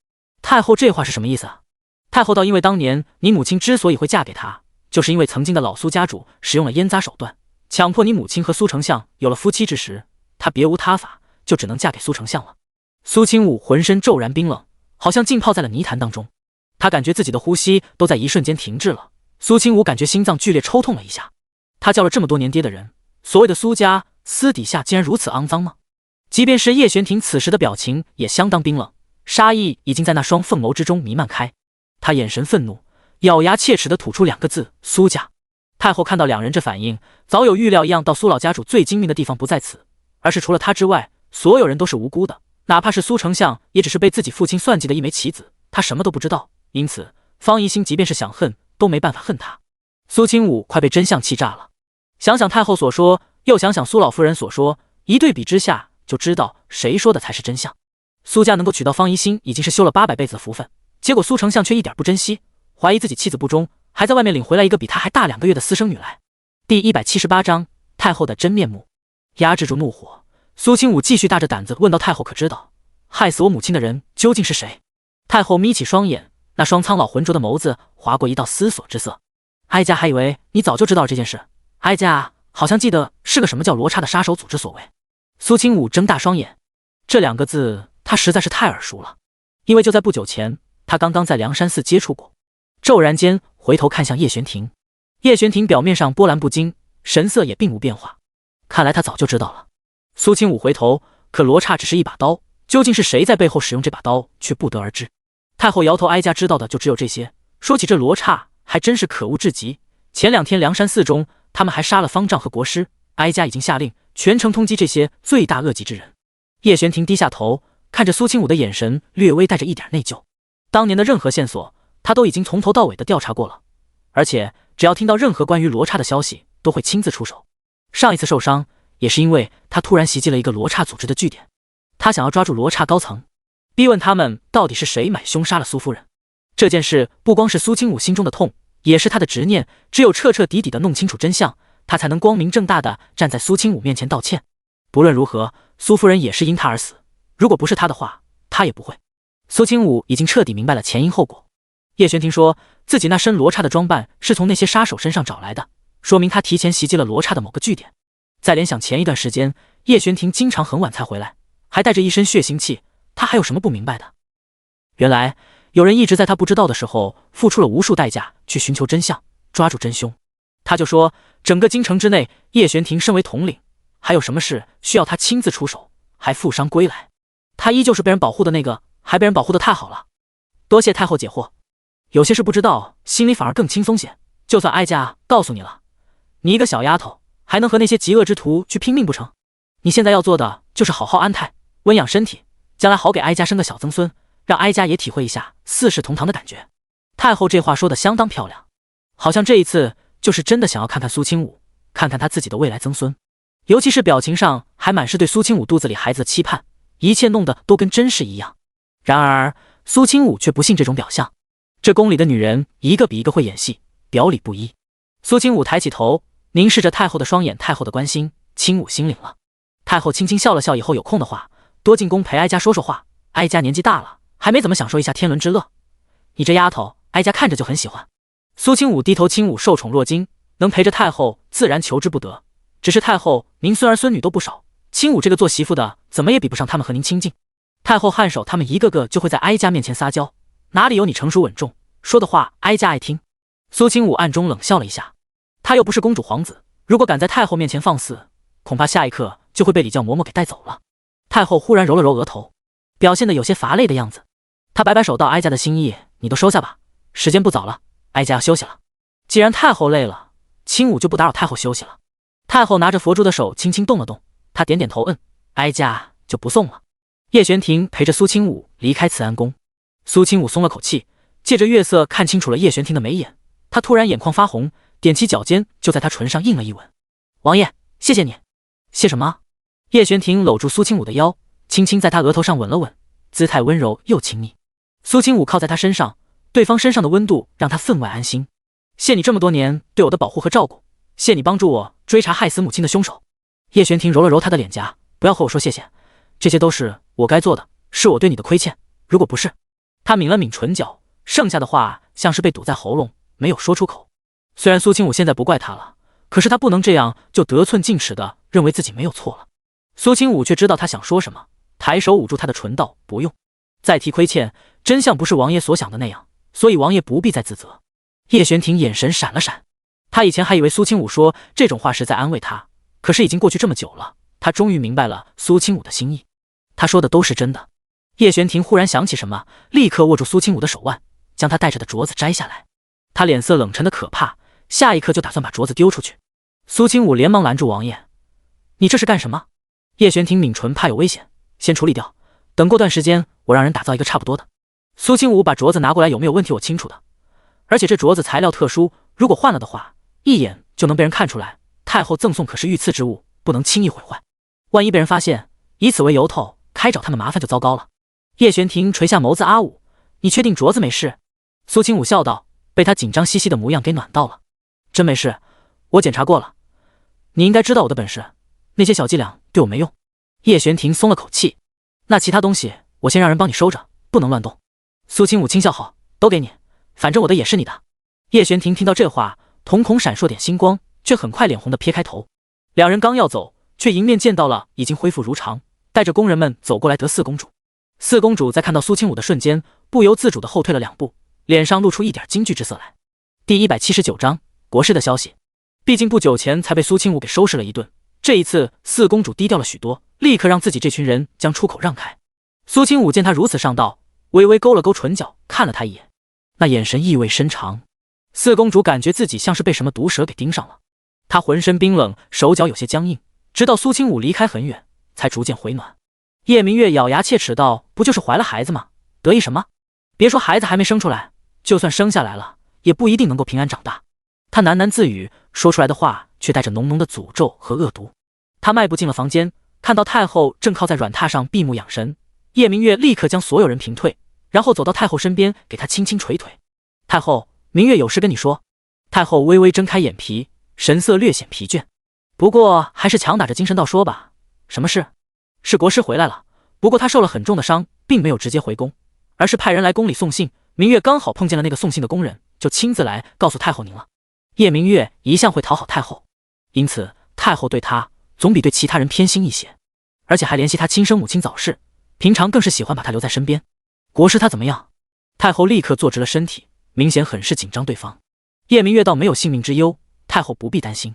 太后这话是什么意思啊？太后道：“因为当年你母亲之所以会嫁给他，就是因为曾经的老苏家主使用了阉杂手段，强迫你母亲和苏丞相有了夫妻之实，她别无他法，就只能嫁给苏丞相了。”苏清武浑身骤然冰冷，好像浸泡在了泥潭当中。他感觉自己的呼吸都在一瞬间停滞了。苏清武感觉心脏剧烈抽痛了一下。他叫了这么多年爹的人，所谓的苏家私底下竟然如此肮脏吗？即便是叶玄庭此时的表情也相当冰冷，杀意已经在那双凤眸之中弥漫开。他眼神愤怒，咬牙切齿地吐出2个字：苏家。太后看到两人这反应，早有预料一样，道：“苏老家主最精明的地方不在此，而是除了他之外，所有人都是无辜的，哪怕是苏丞相，也只是被自己父亲算计的一枚棋子，他什么都不知道。因此方怡心即便是想恨，都没办法恨他。”苏清武快被真相气炸了，想想太后所说，又想想苏老夫人所说，一对比之下，就知道谁说的才是真相。苏家能够娶到方怡心，已经是修了800辈子的福分，结果苏丞相却一点不珍惜，怀疑自己妻子不忠，还在外面领回来一个比他还大2个月的私生女来。第178章太后的真面目。压制住怒火，苏清武继续大着胆子问道：“太后可知道害死我母亲的人究竟是谁？”太后眯起双眼，那双苍老浑浊的眸子划过一道思索之色：“哀家还以为你早就知道了这件事，哀家好像记得是个什么叫罗刹的杀手组织所为。”苏清武睁大双眼，这2个字他实在是太耳熟了，因为就在不久前，他刚刚在梁山寺接触过。骤然间回头看向叶玄庭，叶玄庭表面上波澜不惊，神色也并无变化，看来他早就知道了。苏清武回头，可罗刹只是一把刀，究竟是谁在背后使用这把刀，却不得而知。太后摇头：“哀家知道的就只有这些。说起这罗刹，还真是可恶至极。前2天梁山寺中，他们还杀了方丈和国师，哀家已经下令全城通缉这些罪大恶极之人。”叶玄庭低下头，看着苏清武的眼神略微带着一点内疚。当年的任何线索，他都已经从头到尾的调查过了，而且只要听到任何关于罗刹的消息，都会亲自出手。上一次受伤，也是因为他突然袭击了一个罗刹组织的据点，他想要抓住罗刹高层，逼问他们到底是谁买凶杀了苏夫人。这件事不光是苏清武心中的痛，也是他的执念，只有彻彻底底的弄清楚真相，他才能光明正大的站在苏清武面前道歉。不论如何，苏夫人也是因他而死，如果不是他的话，他也不会。苏清武已经彻底明白了前因后果。叶玄庭说自己那身罗刹的装扮是从那些杀手身上找来的，说明他提前袭击了罗刹的某个据点。再联想前一段时间，叶玄庭经常很晚才回来，还带着一身血腥气，他还有什么不明白的？原来有人一直在他不知道的时候付出了无数代价去寻求真相，抓住真凶。他就说，整个京城之内，叶玄庭身为统领，还有什么事需要他亲自出手，还负伤归来？他依旧是被人保护的那个，还被人保护的太好了。多谢太后解惑，有些事不知道，心里反而更轻松些。就算哀家告诉你了，你一个小丫头，还能和那些极恶之徒去拼命不成？你现在要做的就是好好安泰，温养身体，将来好给哀家生个小曾孙，让哀家也体会一下四世同堂的感觉。太后这话说的相当漂亮，好像这一次就是真的想要看看苏清武，看看他自己的未来曾孙，尤其是表情上还满是对苏清武肚子里孩子的期盼，一切弄得都跟真事一样。然而苏清武却不信这种表象，这宫里的女人一个比一个会演戏，表里不一。苏清武抬起头，凝视着太后的双眼，太后的关心，清武心领了。太后轻轻笑了笑，以后有空的话，多进宫陪哀家说说话。哀家年纪大了，还没怎么享受一下天伦之乐。你这丫头，哀家看着就很喜欢。苏清武低头，清武受宠若惊，能陪着太后，自然求之不得。只是太后，您孙儿孙女都不少，清武这个做媳妇的，怎么也比不上他们和您亲近。太后颔首，他们一个个就会在哀家面前撒娇，哪里有你成熟稳重，说的话哀家爱听。苏清武暗中冷笑了一下，他又不是公主皇子，如果敢在太后面前放肆，恐怕下一刻就会被李教嬷嬷给带走了。太后忽然揉了揉额头，表现得有些乏累的样子。她摆摆手道：“哀家的心意，你都收下吧，时间不早了，哀家要休息了。”既然太后累了，清武就不打扰太后休息了。太后拿着佛珠的手轻轻动了动，她点点头，哀家就不送了。叶玄庭陪着苏清武离开慈安宫，苏清武松了口气，借着月色看清楚了叶玄庭的眉眼，他突然眼眶发红，踮起脚尖就在他唇上印了一吻。王爷，谢谢你。谢什么？叶玄庭搂住苏清武的腰，轻轻在他额头上吻了吻，姿态温柔又亲密。苏清武靠在他身上，对方身上的温度让他分外安心。谢你这么多年对我的保护和照顾，谢你帮助我追查害死母亲的凶手。叶玄庭揉了揉他的脸颊，不要和我说谢谢，这些都是我该做的，是我对你的亏欠，如果不是……他抿了抿唇角，剩下的话像是被堵在喉咙，没有说出口。虽然苏清武现在不怪他了，可是他不能这样就得寸进尺的认为自己没有错了。苏清武却知道他想说什么，抬手捂住他的唇道：“不用再提亏欠，真相不是王爷所想的那样，所以王爷不必再自责。”叶玄庭眼神闪了闪，他以前还以为苏清武说这种话是在安慰他，可是已经过去这么久了，他终于明白了苏清武的心意，他说的都是真的。叶玄庭忽然想起什么，立刻握住苏清武的手腕，将他戴着的镯子摘下来。他脸色冷沉的可怕，下一刻就打算把镯子丢出去。苏清武连忙拦住王爷：“你这是干什么？”叶玄庭抿唇，怕有危险，先处理掉，等过段时间我让人打造一个差不多的。苏清武把镯子拿过来，有没有问题我清楚的，而且这镯子材料特殊，如果换了的话，一眼就能被人看出来。太后赠送可是御赐之物，不能轻易毁坏，万一被人发现，以此为由头开找他们麻烦就糟糕了。叶玄庭垂下眸子：“阿武，你确定镯子没事？”苏清武笑道，被他紧张兮兮的模样给暖到了：“真没事，我检查过了。你应该知道我的本事，那些小伎俩对我没用。”叶玄庭松了口气：“那其他东西我先让人帮你收着，不能乱动。”苏清武轻笑：“好，都给你，反正我的也是你的。”叶玄庭听到这话，瞳孔闪烁点星光，却很快脸红的撇开头。两人刚要走，却迎面见到了已经恢复如常，带着宫人们走过来的四公主。四公主在看到苏清武的瞬间，不由自主地后退了2步，脸上露出一点惊惧之色来。第179章国师的消息。毕竟不久前才被苏清武给收拾了一顿，这一次四公主低调了许多，立刻让自己这群人将出口让开。苏清武见她如此上道，微微勾了勾唇角，看了她一眼，那眼神意味深长。四公主感觉自己像是被什么毒蛇给盯上了，她浑身冰冷，手脚有些僵硬，直到苏清武离开很远，才逐渐回暖。叶明月咬牙切齿道：“不就是怀了孩子吗？得意什么？别说孩子还没生出来，就算生下来了，也不一定能够平安长大。”他喃喃自语，说出来的话却带着浓浓的诅咒和恶毒。他迈步进了房间，看到太后正靠在软榻上闭目养神，叶明月立刻将所有人平退，然后走到太后身边，给她轻轻捶腿。“太后，明月有事跟你说。”太后微微睁开眼皮，神色略显疲倦，不过还是强打着精神道：“说吧，什么事？”“是国师回来了，不过他受了很重的伤，并没有直接回宫，而是派人来宫里送信。明月刚好碰见了那个送信的工人，就亲自来告诉太后您了。”叶明月一向会讨好太后，因此太后对他总比对其他人偏心一些，而且还怜惜他亲生母亲早逝，平常更是喜欢把他留在身边。“国师他怎么样？”太后立刻坐直了身体，明显很是紧张对方。叶明月倒没有性命之忧，太后不必担心。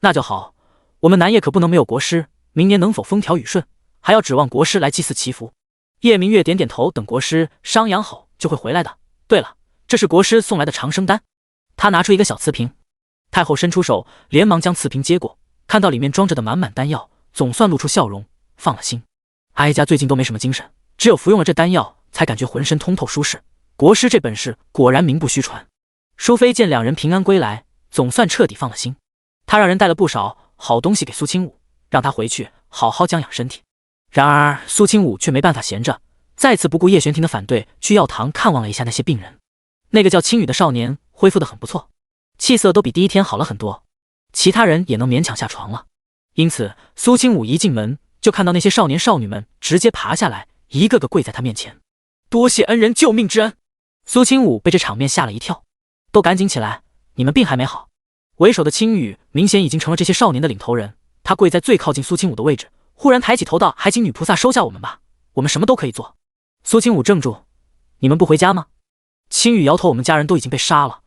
那就好，我们南叶可不能没有国师，明年能否风调雨顺，还要指望国师来祭祀祈福。叶明月点点头，等国师伤养好就会回来的。对了，这是国师送来的长生丹。他拿出一个小瓷瓶，太后伸出手，连忙将瓷瓶接过，看到里面装着的满满丹药，总算露出笑容，放了心。哀家最近都没什么精神，只有服用了这丹药，才感觉浑身通透舒适。国师这本事果然名不虚传。淑妃见两人平安归来，总算彻底放了心。她让人带了不少好东西给苏清武，让他回去好好将养身体。然而苏清武却没办法闲着，再次不顾叶玄庭的反对，去药堂看望了一下那些病人。那个叫青羽的少年恢复得很不错，气色都比第一天好了很多，其他人也能勉强下床了。因此苏清武一进门就看到那些少年少女们直接爬下来，一个个跪在他面前，多谢恩人救命之恩。苏清武被这场面吓了一跳，都赶紧起来，你们病还没好。为首的青羽明显已经成了这些少年的领头人，他跪在最靠近苏清武的位置，忽然抬起头道：还请女菩萨收下我们吧，我们什么都可以做。苏清武怔住，你们不回家吗？青羽摇头，我们家人都已经被杀了，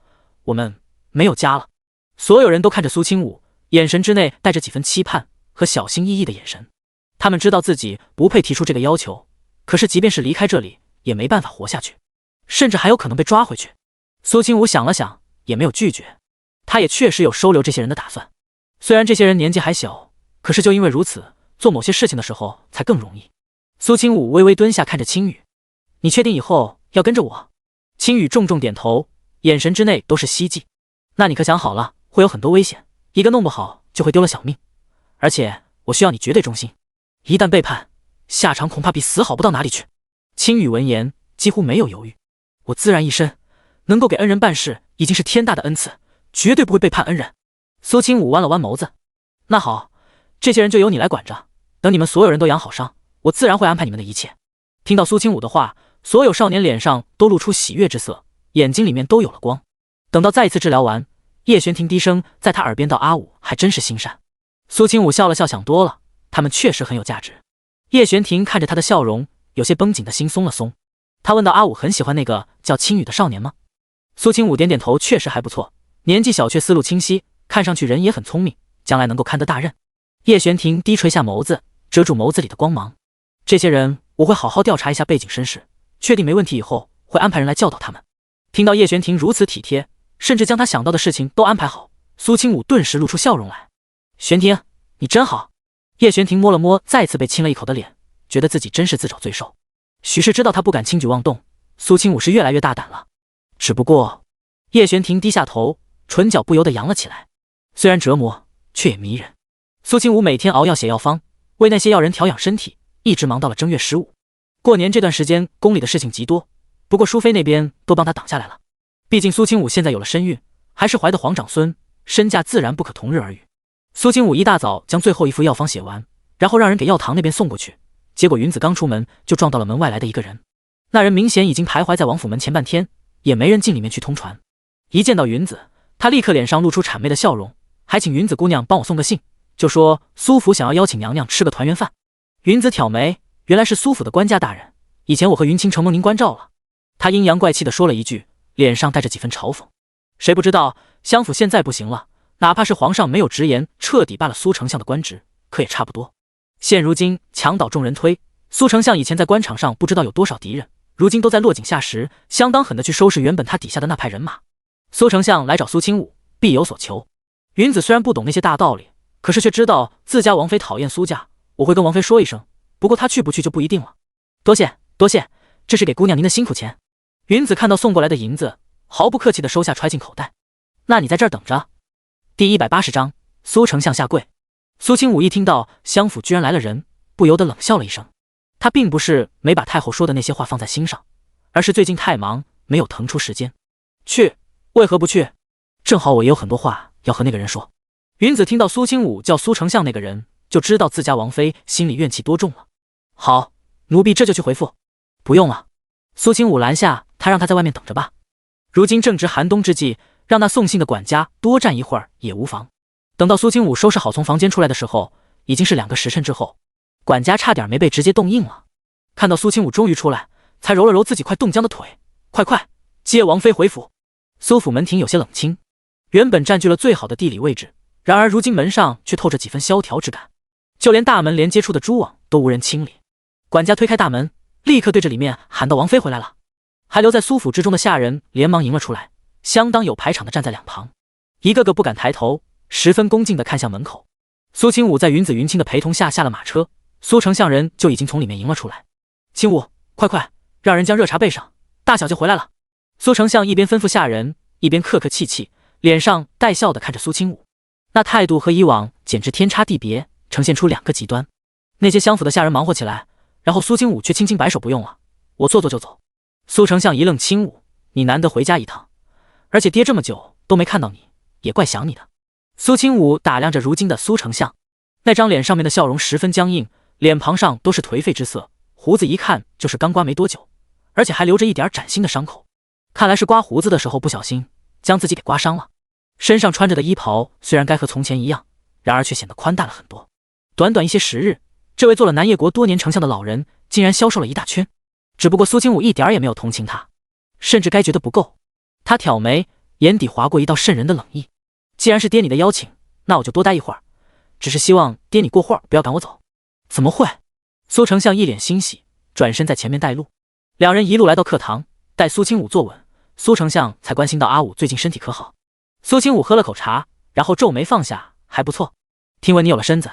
我们没有家了。所有人都看着苏清武，眼神之内带着几分期盼和小心翼翼的眼神。他们知道自己不配提出这个要求，可是即便是离开这里也没办法活下去，甚至还有可能被抓回去。苏清武想了想，也没有拒绝，他也确实有收留这些人的打算。虽然这些人年纪还小，可是就因为如此，做某些事情的时候才更容易。苏清武微微蹲下看着青羽，你确定以后要跟着我？青羽重重点头，眼神之内都是希冀。那你可想好了，会有很多危险，一个弄不好就会丢了小命，而且我需要你绝对忠心，一旦背叛，下场恐怕比死好不到哪里去。青羽闻言几乎没有犹豫，我自然一身，能够给恩人办事已经是天大的恩赐，绝对不会背叛恩人。苏清武弯了弯眸子，那好，这些人就由你来管着，等你们所有人都养好伤，我自然会安排你们的一切。听到苏清武的话，所有少年脸上都露出喜悦之色，眼睛里面都有了光。等到再一次治疗完，叶玄庭低声在他耳边道：阿武还真是心善。苏清武笑了笑，想多了，他们确实很有价值。叶玄庭看着他的笑容，有些绷紧的心松了松。他问道：阿武很喜欢那个叫青羽的少年吗？苏清武点点头，确实还不错，年纪小却思路清晰，看上去人也很聪明，将来能够堪得大任。叶玄庭低垂下眸子，遮住眸子里的光芒。这些人我会好好调查一下背景身世，确定没问题以后，会安排人来教导他们。听到叶玄庭如此体贴，甚至将他想到的事情都安排好，苏清武顿时露出笑容来。玄庭，你真好。叶玄庭摸了摸再次被亲了一口的脸，觉得自己真是自找罪受。许是知道他不敢轻举妄动，苏清武是越来越大胆了。只不过叶玄庭低下头，唇角不由得扬了起来，虽然折磨，却也迷人。苏清武每天熬药写药方，为那些药人调养身体，一直忙到了正月15。过年这段时间宫里的事情极多，不过淑妃那边都帮他挡下来了。毕竟苏清武现在有了身孕，还是怀的皇长孙，身价自然不可同日而语。苏清武一大早将最后一副药方写完，然后让人给药堂那边送过去。结果云子刚出门就撞到了门外来的一个人，那人明显已经徘徊在王府门前半天，也没人进里面去通传。一见到云子，他立刻脸上露出谄媚的笑容，还请云子姑娘帮我送个信，就说苏府想要邀请娘娘吃个团圆饭。云子挑眉，原来是苏府的官家大人，以前我和云清承蒙您关照了。他阴阳怪气地说了一句，脸上带着几分嘲讽。谁不知道襄府现在不行了，哪怕是皇上没有直言彻底罢了苏丞相的官职，可也差不多。现如今墙倒众人推，苏丞相以前在官场上不知道有多少敌人，如今都在落井下石，相当狠地去收拾原本他底下的那派人马。苏丞相来找苏清武，必有所求。云子虽然不懂那些大道理，可是却知道自家王妃讨厌苏家，我会跟王妃说一声，不过他去不去就不一定了。多谢多谢，这是给姑娘您的辛苦钱。云子看到送过来的银子，毫不客气地收下，揣进口袋。那你在这儿等着。第180章，苏丞相下跪。苏清武一听到襄府居然来了人，不由得冷笑了一声。他并不是没把太后说的那些话放在心上，而是最近太忙，没有腾出时间去。为何不去？正好我也有很多话要和那个人说。云子听到苏清武叫苏丞相那个人，就知道自家王妃心里怨气多重了。好，奴婢这就去回复。不用了，苏清武拦下他，让他在外面等着吧。如今正值寒冬之际，让那送信的管家多站一会儿也无妨。等到苏清武收拾好从房间出来的时候，已经是2个时辰之后。管家差点没被直接冻硬了，看到苏清武终于出来，才揉了揉自己快冻僵的腿，快，接王妃回府。苏府门庭有些冷清，原本占据了最好的地理位置，然而如今门上却透着几分萧条之感，就连大门连接处的蛛网都无人清理。管家推开大门，立刻对着里面喊道：“王妃回来了！”还留在苏府之中的下人连忙迎了出来，相当有排场的站在两旁，一个个不敢抬头，十分恭敬地看向门口。苏清武在云子云清的陪同下下了马车，苏丞相人就已经从里面迎了出来。清武，快，让人将热茶备上，大小姐回来了。苏丞相一边吩咐下人，一边客客气气，脸上带笑地看着苏清武，那态度和以往简直天差地别，呈现出两个极端。那些相府的下人忙活起来，然后苏清武却轻轻摆手：“不用了，我坐就走。”苏丞相一愣：“清武，你难得回家一趟，而且爹这么久都没看到你，也怪想你的。”苏清武打量着如今的苏丞相，那张脸上面的笑容十分僵硬，脸庞上都是颓废之色，胡子一看就是刚刮没多久，而且还留着一点崭新的伤口，看来是刮胡子的时候不小心将自己给刮伤了。身上穿着的衣袍虽然该和从前一样，然而却显得宽大了很多。短短一些时日，这位做了南叶国多年丞相的老人竟然消瘦了一大圈。只不过苏清武一点也没有同情他，甚至该觉得不够。他挑眉，眼底划过一道渗人的冷意。既然是爹你的邀请，那我就多待一会儿，只是希望爹你过会儿不要赶我走。怎么会？苏丞相一脸欣喜，转身在前面带路。两人一路来到客堂，待苏清武坐稳，苏丞相才关心到阿武最近身体可好。苏清武喝了口茶，然后皱眉放下：“还不错，听闻你有了身子，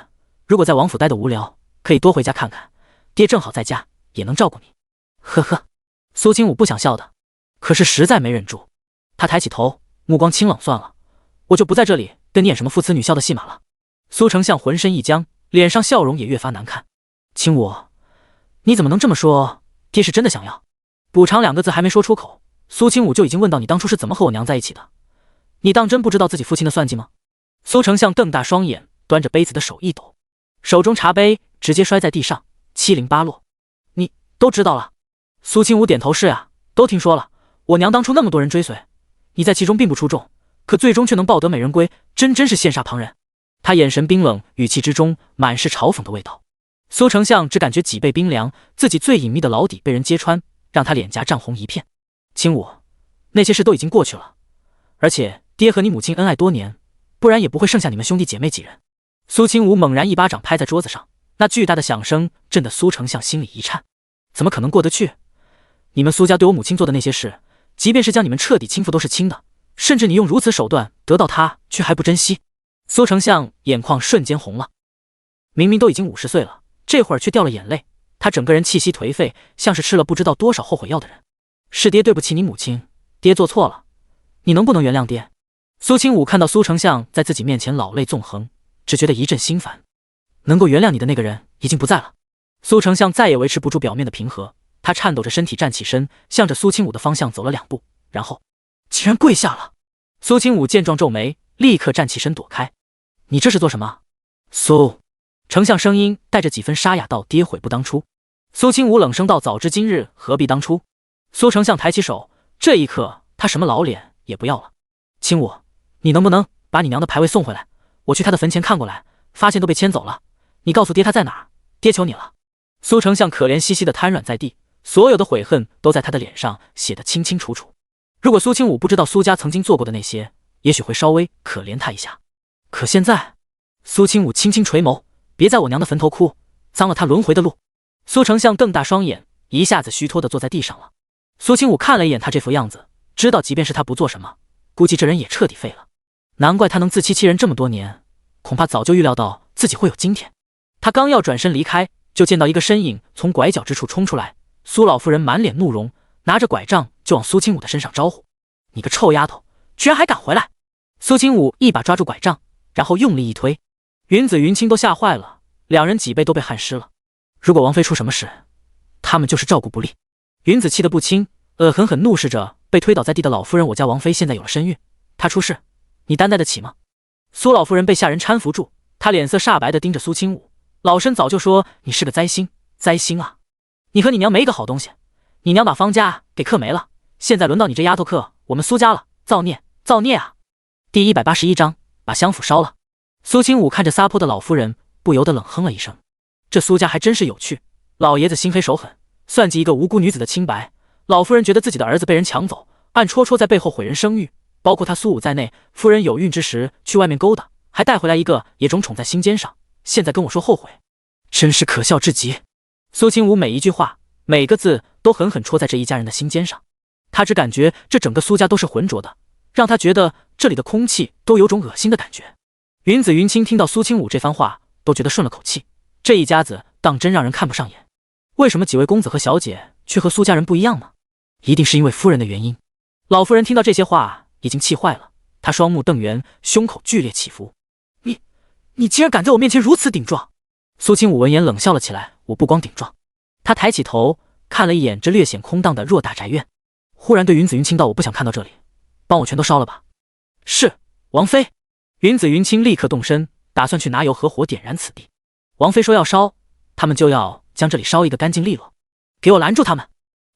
如果在王府待得无聊，可以多回家看看，爹正好在家，也能照顾你。”呵呵，苏清武不想笑的，可是实在没忍住。他抬起头，目光清冷：“算了，我就不在这里跟你演什么父慈女孝的戏码了。”苏丞相浑身一僵，脸上笑容也越发难看。“清武，你怎么能这么说？爹是真的想要。”补偿两个字还没说出口，苏清武就已经问到：“你当初是怎么和我娘在一起的？你当真不知道自己父亲的算计吗？”苏丞相瞪大双眼，端着杯子的手一抖，手中茶杯直接摔在地上，七零八落。“你都知道了？”苏清武点头：“是啊，都听说了。我娘当初那么多人追随，你在其中并不出众，可最终却能抱得美人归，真是羡煞旁人。”他眼神冰冷，语气之中满是嘲讽的味道。苏丞相只感觉脊背冰凉，自己最隐秘的老底被人揭穿，让他脸颊涨红一片。“清武，那些事都已经过去了，而且爹和你母亲恩爱多年，不然也不会剩下你们兄弟姐妹几人。”苏清武猛然一巴掌拍在桌子上，那巨大的响声震得苏丞相心里一颤。怎么可能过得去？你们苏家对我母亲做的那些事，即便是将你们彻底倾覆都是轻的，甚至你用如此手段得到她，却还不珍惜。苏丞相眼眶瞬间红了，明明都已经50岁了，这会儿却掉了眼泪。他整个人气息颓废，像是吃了不知道多少后悔药的人。是爹对不起你母亲，爹做错了，你能不能原谅爹？苏清武看到苏丞相在自己面前老泪纵横，只觉得一阵心烦。能够原谅你的那个人已经不在了。苏丞相再也维持不住表面的平和，他颤抖着身体站起身，向着苏清武的方向走了2步，然后竟然跪下了。苏清武见状皱眉，立刻站起身躲开。“你这是做什么？”苏丞相声音带着几分沙哑道：“爹悔不当初。”苏清武冷声道：“早知今日，何必当初？”苏丞相抬起手，这一刻他什么老脸也不要了。“清武，你能不能把你娘的牌位送回来？我去她的坟前看过来，发现都被迁走了。你告诉爹她在哪儿，爹求你了。”苏丞相可怜兮兮的瘫软在地，所有的悔恨都在他的脸上写得清清楚楚。如果苏清武不知道苏家曾经做过的那些，也许会稍微可怜他一下。可现在，苏清武轻轻垂眸：“别在我娘的坟头哭，脏了他轮回的路。”苏丞相瞪大双眼，一下子虚脱地坐在地上了。苏清武看了一眼他这副样子，知道即便是他不做什么，估计这人也彻底废了。难怪他能自欺欺人这么多年，恐怕早就预料到自己会有今天。他刚要转身离开，就见到一个身影从拐角之处冲出来。苏老夫人满脸怒容，拿着拐杖就往苏清武的身上招呼：“你个臭丫头，居然还敢回来！”苏清武一把抓住拐杖，然后用力一推，云子云清都吓坏了，两人脊背都被汗湿了。如果王妃出什么事，他们就是照顾不力。云子气得不轻，恶狠狠怒视着被推倒在地的老夫人：“我家王妃现在有了身孕，她出事，你担待得起吗？”苏老夫人被下人搀扶住，她脸色煞白地盯着苏清武。老身早就说你是个灾星，灾星啊！你和你娘没一个好东西，你娘把方家给克没了，现在轮到你这丫头克我们苏家了，造孽，造孽啊！第181章，把相府烧了。苏清武看着撒泼的老夫人，不由得冷哼了一声。这苏家还真是有趣，老爷子心黑手狠，算计一个无辜女子的清白，老夫人觉得自己的儿子被人抢走，暗戳戳在背后毁人声誉，包括他苏武在内，夫人有孕之时去外面勾搭，还带回来一个野种宠在心尖上，现在跟我说后悔，真是可笑至极。苏清武每一句话，每个字都狠狠戳在这一家人的心尖上。他只感觉这整个苏家都是浑浊的，让他觉得这里的空气都有种恶心的感觉。云子云清听到苏清武这番话，都觉得顺了口气，这一家子当真让人看不上眼。为什么几位公子和小姐却和苏家人不一样呢？一定是因为夫人的原因。老夫人听到这些话已经气坏了，她双目瞪圆，胸口剧烈起伏。你竟然敢在我面前如此顶撞！苏清武闻言冷笑了起来，我不光顶撞。他抬起头看了一眼这略显空荡的偌大宅院，忽然对云子云清道，我不想看到这里，帮我全都烧了吧。是，王妃。云子云清立刻动身，打算去拿油和火点燃此地。王妃说要烧，他们就要将这里烧一个干净利落。给我拦住他们！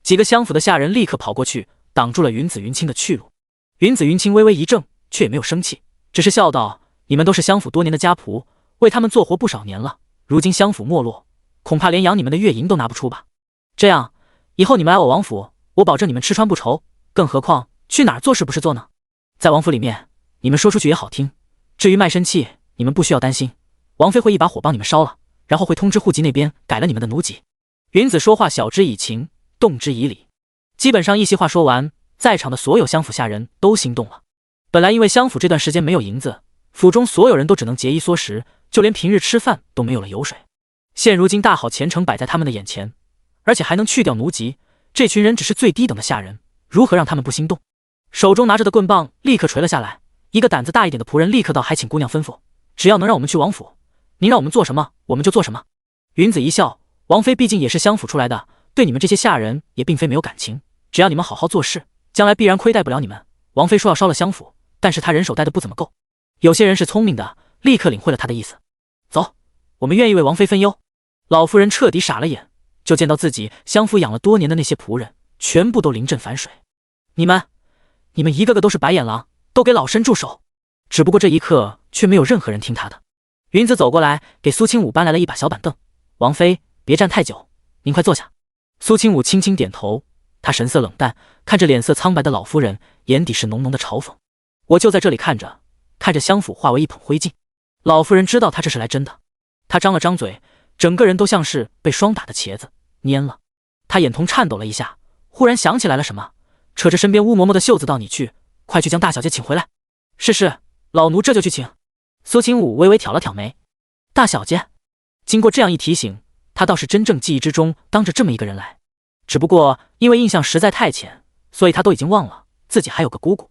几个相府的下人立刻跑过去，挡住了云子云清的去路。云子云清微微一怔，却也没有生气，只是笑道：你们都是相府多年的家仆，为他们做活不少年了，如今相府没落，恐怕连养你们的月银都拿不出吧。这样，以后你们来我王府，我保证你们吃穿不愁，更何况去哪儿做事不是做呢？在王府里面，你们说出去也好听，至于卖身契，你们不需要担心，王妃会一把火帮你们烧了，然后会通知户籍那边改了你们的奴籍。云子说话晓之以情，动之以理，基本上一席话说完，在场的所有相府下人都心动了。本来因为相府这段时间没有银子，府中所有人都只能节衣缩食，就连平日吃饭都没有了油水。现如今大好前程摆在他们的眼前，而且还能去掉奴籍，这群人只是最低等的下人，如何让他们不心动？手中拿着的棍棒立刻垂了下来，一个胆子大一点的仆人立刻道：还请姑娘吩咐，只要能让我们去王府，您让我们做什么我们就做什么。云子一笑，王妃毕竟也是相府出来的，对你们这些下人也并非没有感情，只要你们好好做事，将来必然亏待不了你们。王妃说要烧了相府，但是他人手带的不怎么够，有些人是聪明的，立刻领会了他的意思。走，我们愿意为王妃分忧。老夫人彻底傻了眼，就见到自己相府养了多年的那些仆人全部都临阵反水。你们一个个都是白眼狼，都给老身住手！只不过这一刻却没有任何人听他的。云子走过来，给苏清武搬来了一把小板凳。王妃，别站太久，您快坐下。苏清武轻轻点头，他神色冷淡，看着脸色苍白的老夫人，眼底是浓浓的嘲讽。我就在这里看着相府化为一捧灰烬。老夫人知道他这是来真的，他张了张嘴，整个人都像是被霜打的茄子，蔫了。他眼瞳颤抖了一下，忽然想起来了什么，扯着身边乌嬷嬷的袖子道：你去，快去将大小姐请回来。是，老奴这就去请。苏清武微微挑了挑眉，大小姐。经过这样一提醒，他倒是真正记忆之中当着这么一个人来，只不过因为印象实在太浅，所以他都已经忘了自己还有个姑姑。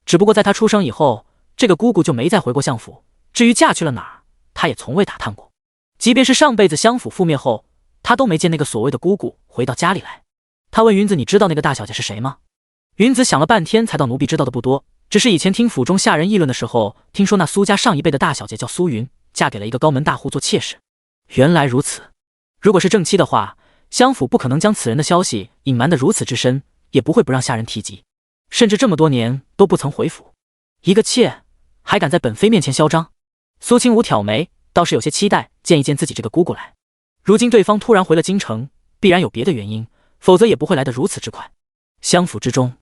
只不过在他出生以后，这个姑姑就没再回过相府，至于嫁去了哪儿，他也从未打探过。即便是上辈子相府覆灭后，他都没见那个所谓的姑姑回到家里来。他问云子：你知道那个大小姐是谁吗？云子想了半天才道：奴婢知道的不多，只是以前听府中下人议论的时候，听说那苏家上一辈的大小姐叫苏云，嫁给了一个高门大户做妾室。原来如此，如果是正妻的话，相府不可能将此人的消息隐瞒得如此之深，也不会不让下人提及，甚至这么多年都不曾回府。一个妾还敢在本妃面前嚣张？苏清武挑眉，倒是有些期待见一见自己这个姑姑来。如今对方突然回了京城，必然有别的原因，否则也不会来得如此之快。相府之中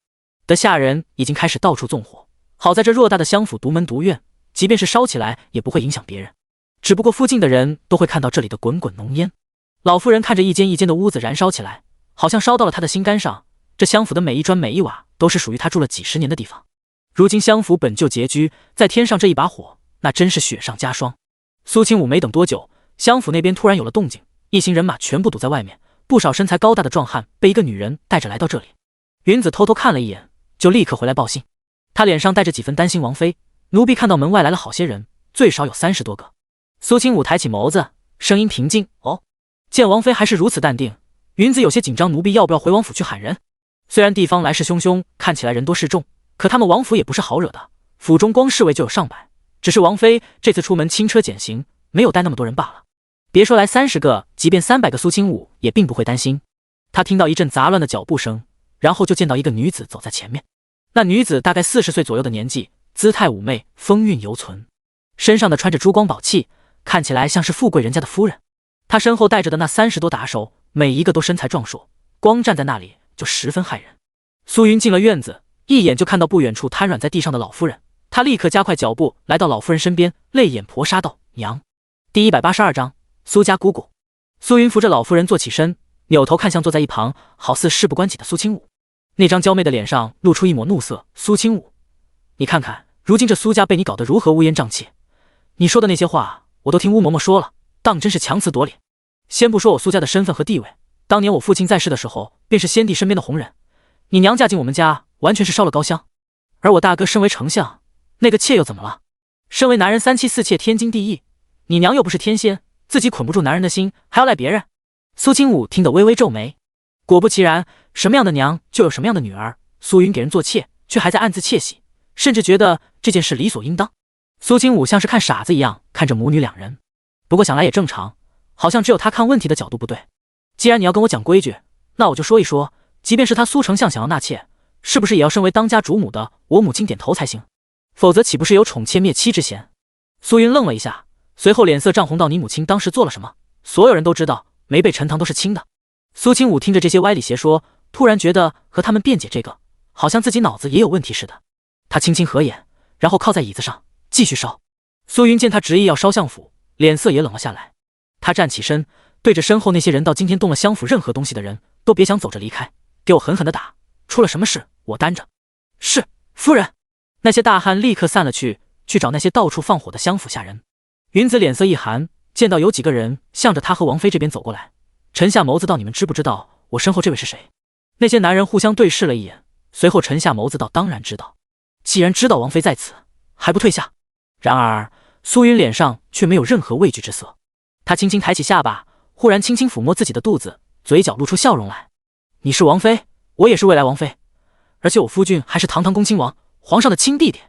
的下人已经开始到处纵火，好在这偌大的相府独门独院，即便是烧起来也不会影响别人，只不过附近的人都会看到这里的滚滚浓烟。老夫人看着一间一间的屋子燃烧起来，好像烧到了她的心肝上。这相府的每一砖每一瓦都是属于她住了几十年的地方，如今相府本就拮据，再添上这一把火，那真是雪上加霜。苏清武没等多久，相府那边突然有了动静，一行人马全部堵在外面，不少身材高大的壮汉被一个女人带着来到这里。云子偷偷看了一眼，就立刻回来报信。他脸上带着几分担心。王妃，奴婢看到门外来了好些人，最少有30多个。苏清武抬起眸子，声音平静。哦。见王妃还是如此淡定，云子有些紧张，奴婢要不要回王府去喊人？虽然地方来势汹汹，看起来人多势众，可他们王府也不是好惹的，府中光侍卫就有上百，只是王妃这次出门轻车简行，没有带那么多人罢了。别说来30个，即便300个，苏清武也并不会担心。他听到一阵杂乱的脚步声，然后就见到一个女子走在前面。那女子大概40岁左右的年纪，姿态妩媚，风韵犹存，身上的穿着珠光宝气，看起来像是富贵人家的夫人。她身后带着的那30多打手，每一个都身材壮硕，光站在那里就十分骇人。苏云进了院子，一眼就看到不远处瘫软在地上的老夫人，他立刻加快脚步来到老夫人身边，泪眼婆娑道：“娘。”第182章苏家姑姑。苏云扶着老夫人坐起身，扭头看向坐在一旁好似事不关己的苏清武，那张娇媚的脸上露出一抹怒色。苏清武，你看看如今这苏家被你搞得如何乌烟瘴气，你说的那些话我都听乌嬷嬷说了，当真是强词夺理。先不说我苏家的身份和地位，当年我父亲在世的时候便是先帝身边的红人，你娘嫁进我们家完全是烧了高香，而我大哥身为丞相，那个妾又怎么了？身为男人3妻4妾天经地义，你娘又不是天仙，自己捆不住男人的心还要赖别人。苏清武听得微微皱眉，果不其然，什么样的娘就有什么样的女儿，苏云给人做妾却还在暗自窃喜，甚至觉得这件事理所应当。苏清武像是看傻子一样看着母女两人，不过想来也正常，好像只有他看问题的角度不对。既然你要跟我讲规矩，那我就说一说，即便是他苏丞相想要纳妾，是不是也要身为当家主母的我母亲点头才行？否则岂不是有宠妾灭妻之嫌？苏云愣了一下，随后脸色涨红道：“你母亲当时做了什么？所有人都知道，没被陈塘都是亲的。”苏清武听着这些歪理邪说，突然觉得和他们辩解这个，好像自己脑子也有问题似的。他轻轻合眼，然后靠在椅子上继续烧。苏云见他执意要烧相府，脸色也冷了下来。他站起身，对着身后那些人道：“今天动了相府任何东西的人，都别想走着离开，给我狠狠的打，出了什么事我担着。”是，夫人。那些大汉立刻散了去找那些到处放火的相府下人。云子脸色一寒，见到有几个人向着他和王妃这边走过来，沉下眸子道：“你们知不知道我身后这位是谁？”那些男人互相对视了一眼，随后沉下眸子道：“当然知道。既然知道王妃在此，还不退下？”然而苏云脸上却没有任何畏惧之色，他轻轻抬起下巴，忽然轻轻抚摸自己的肚子，嘴角露出笑容来：“你是王妃，我也是未来王妃，而且我夫君还是堂堂恭亲王，皇上的亲弟弟。”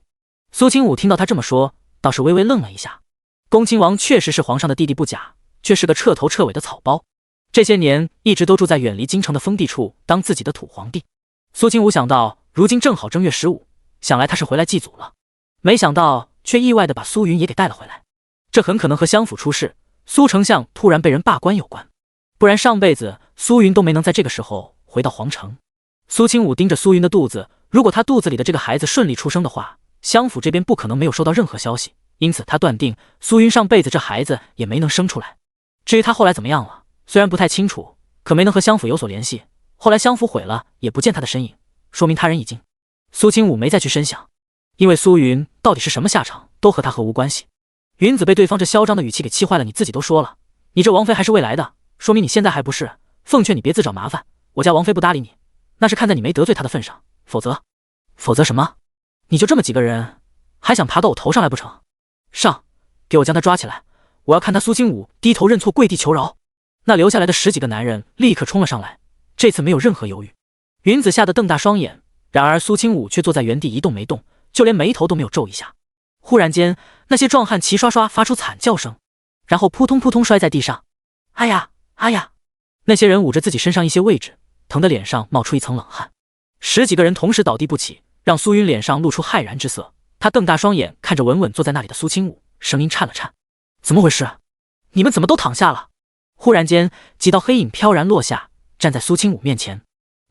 苏清武听到他这么说，倒是微微愣了一下。恭亲王确实是皇上的弟弟不假，却是个彻头彻尾的草包，这些年一直都住在远离京城的封地处当自己的土皇帝。苏清武想到如今正好正月15，想来他是回来祭祖了，没想到却意外的把苏云也给带了回来。这很可能和相府出事，苏丞相突然被人罢官有关，不然上辈子苏云都没能在这个时候回到皇城。苏清武盯着苏云的肚子，如果他肚子里的这个孩子顺利出生的话，相府这边不可能没有收到任何消息，因此他断定苏云上辈子这孩子也没能生出来。至于他后来怎么样了，虽然不太清楚，可没能和相府有所联系，后来相府毁了也不见他的身影，说明他人已经……苏清武没再去深想，因为苏云到底是什么下场都和他毫无关系。云子被对方这嚣张的语气给气坏了，你自己都说了，你这王妃还是未来的，说明你现在还不是，奉劝你别自找麻烦，我家王妃不搭理你，那是看在你没得罪她的份上，否则什么？你就这么几个人，还想爬到我头上来不成？上，给我将他抓起来，我要看他苏清武低头认错跪地求饶。那留下来的10几个男人立刻冲了上来，这次没有任何犹豫。云子吓得瞪大双眼，然而苏清武却坐在原地一动没动，就连眉头都没有皱一下。忽然间，那些壮汉齐刷刷发出惨叫声，然后扑通扑通摔在地上。哎呀哎呀！那些人捂着自己身上一些位置，疼得脸上冒出一层冷汗。10几个人同时倒地不起，让苏云脸上露出骇然之色。他瞪大双眼看着稳稳坐在那里的苏清武，声音颤了颤：“怎么回事？你们怎么都躺下了？”忽然间，几道黑影飘然落下，站在苏清武面前。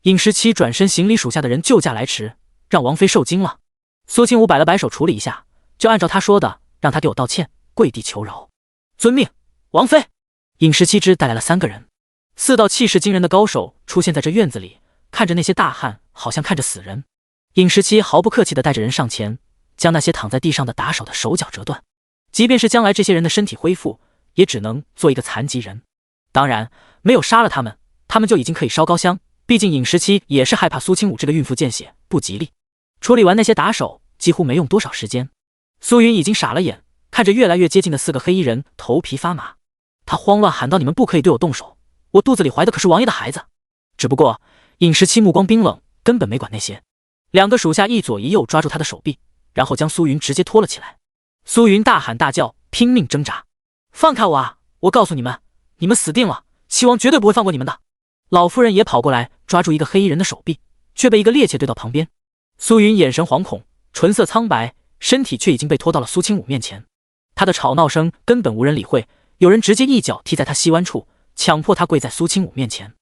尹时期转身行礼，属下的人救驾来迟，让王妃受惊了。苏清武摆了摆手处理一下，就按照他说的，让他给我道歉，跪地求饶。遵命，王妃。尹时期之带来了3个人，4道气势惊人的高手出现在这院子里，看着那些大汉，好像看着死人。尹时期毫不客气地带着人上前，将那些躺在地上的打手的手脚折断。即便是将来这些人的身体恢复，也只能做一个残疾人。当然，没有杀了他们，他们就已经可以烧高香。毕竟尹时期也是害怕苏清武这个孕妇见血不吉利。处理完那些打手，几乎没用多少时间。苏云已经傻了眼，看着越来越接近的4个黑衣人，头皮发麻。他慌乱喊道：“你们不可以对我动手，我肚子里怀的可是王爷的孩子。”只不过尹时期目光冰冷，根本没管那些。2个属下一左一右抓住他的手臂，然后将苏云直接拖了起来。苏云大喊大叫，拼命挣扎：“放开我啊！我告诉你们，你们死定了！齐王绝对不会放过你们的！”老夫人也跑过来抓住一个黑衣人的手臂，却被一个趔趄对到旁边。苏云眼神惶恐，唇色苍白，身体却已经被拖到了苏清武面前。他的吵闹声根本无人理会，有人直接一脚踢在他膝弯处，强迫他跪在苏清武面前。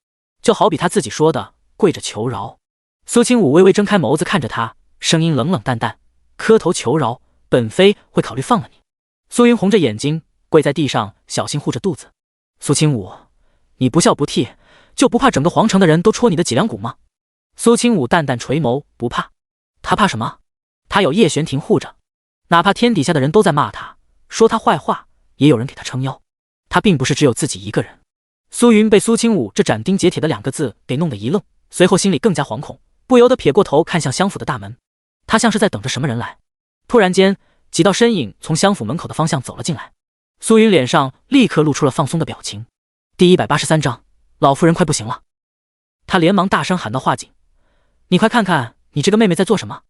就好比他自己说的，跪着求饶。苏清武微微睁开眸子看着他，声音冷冷淡淡：“磕头求饶，本妃会考虑放了你。”苏云红着眼睛跪在地上，小心护着肚子。苏清武，你不孝不悌，就不怕整个皇城的人都戳你的脊梁骨吗？苏清武淡淡垂眸，不怕。他怕什么？他有叶玄庭护着，哪怕天底下的人都在骂他，说他坏话，也有人给他撑腰。他并不是只有自己一个人。苏云被苏清武这斩钉截铁的2个字给弄得一愣，随后心里更加惶恐，不由得撇过头看向襄府的大门。他像是在等着什么人来。突然间，几道身影从襄府门口的方向走了进来。苏云脸上立刻露出了放松的表情。第183章，老夫人快不行了。他连忙大声喊道：“华锦，你快看看你这个妹妹在做什么！”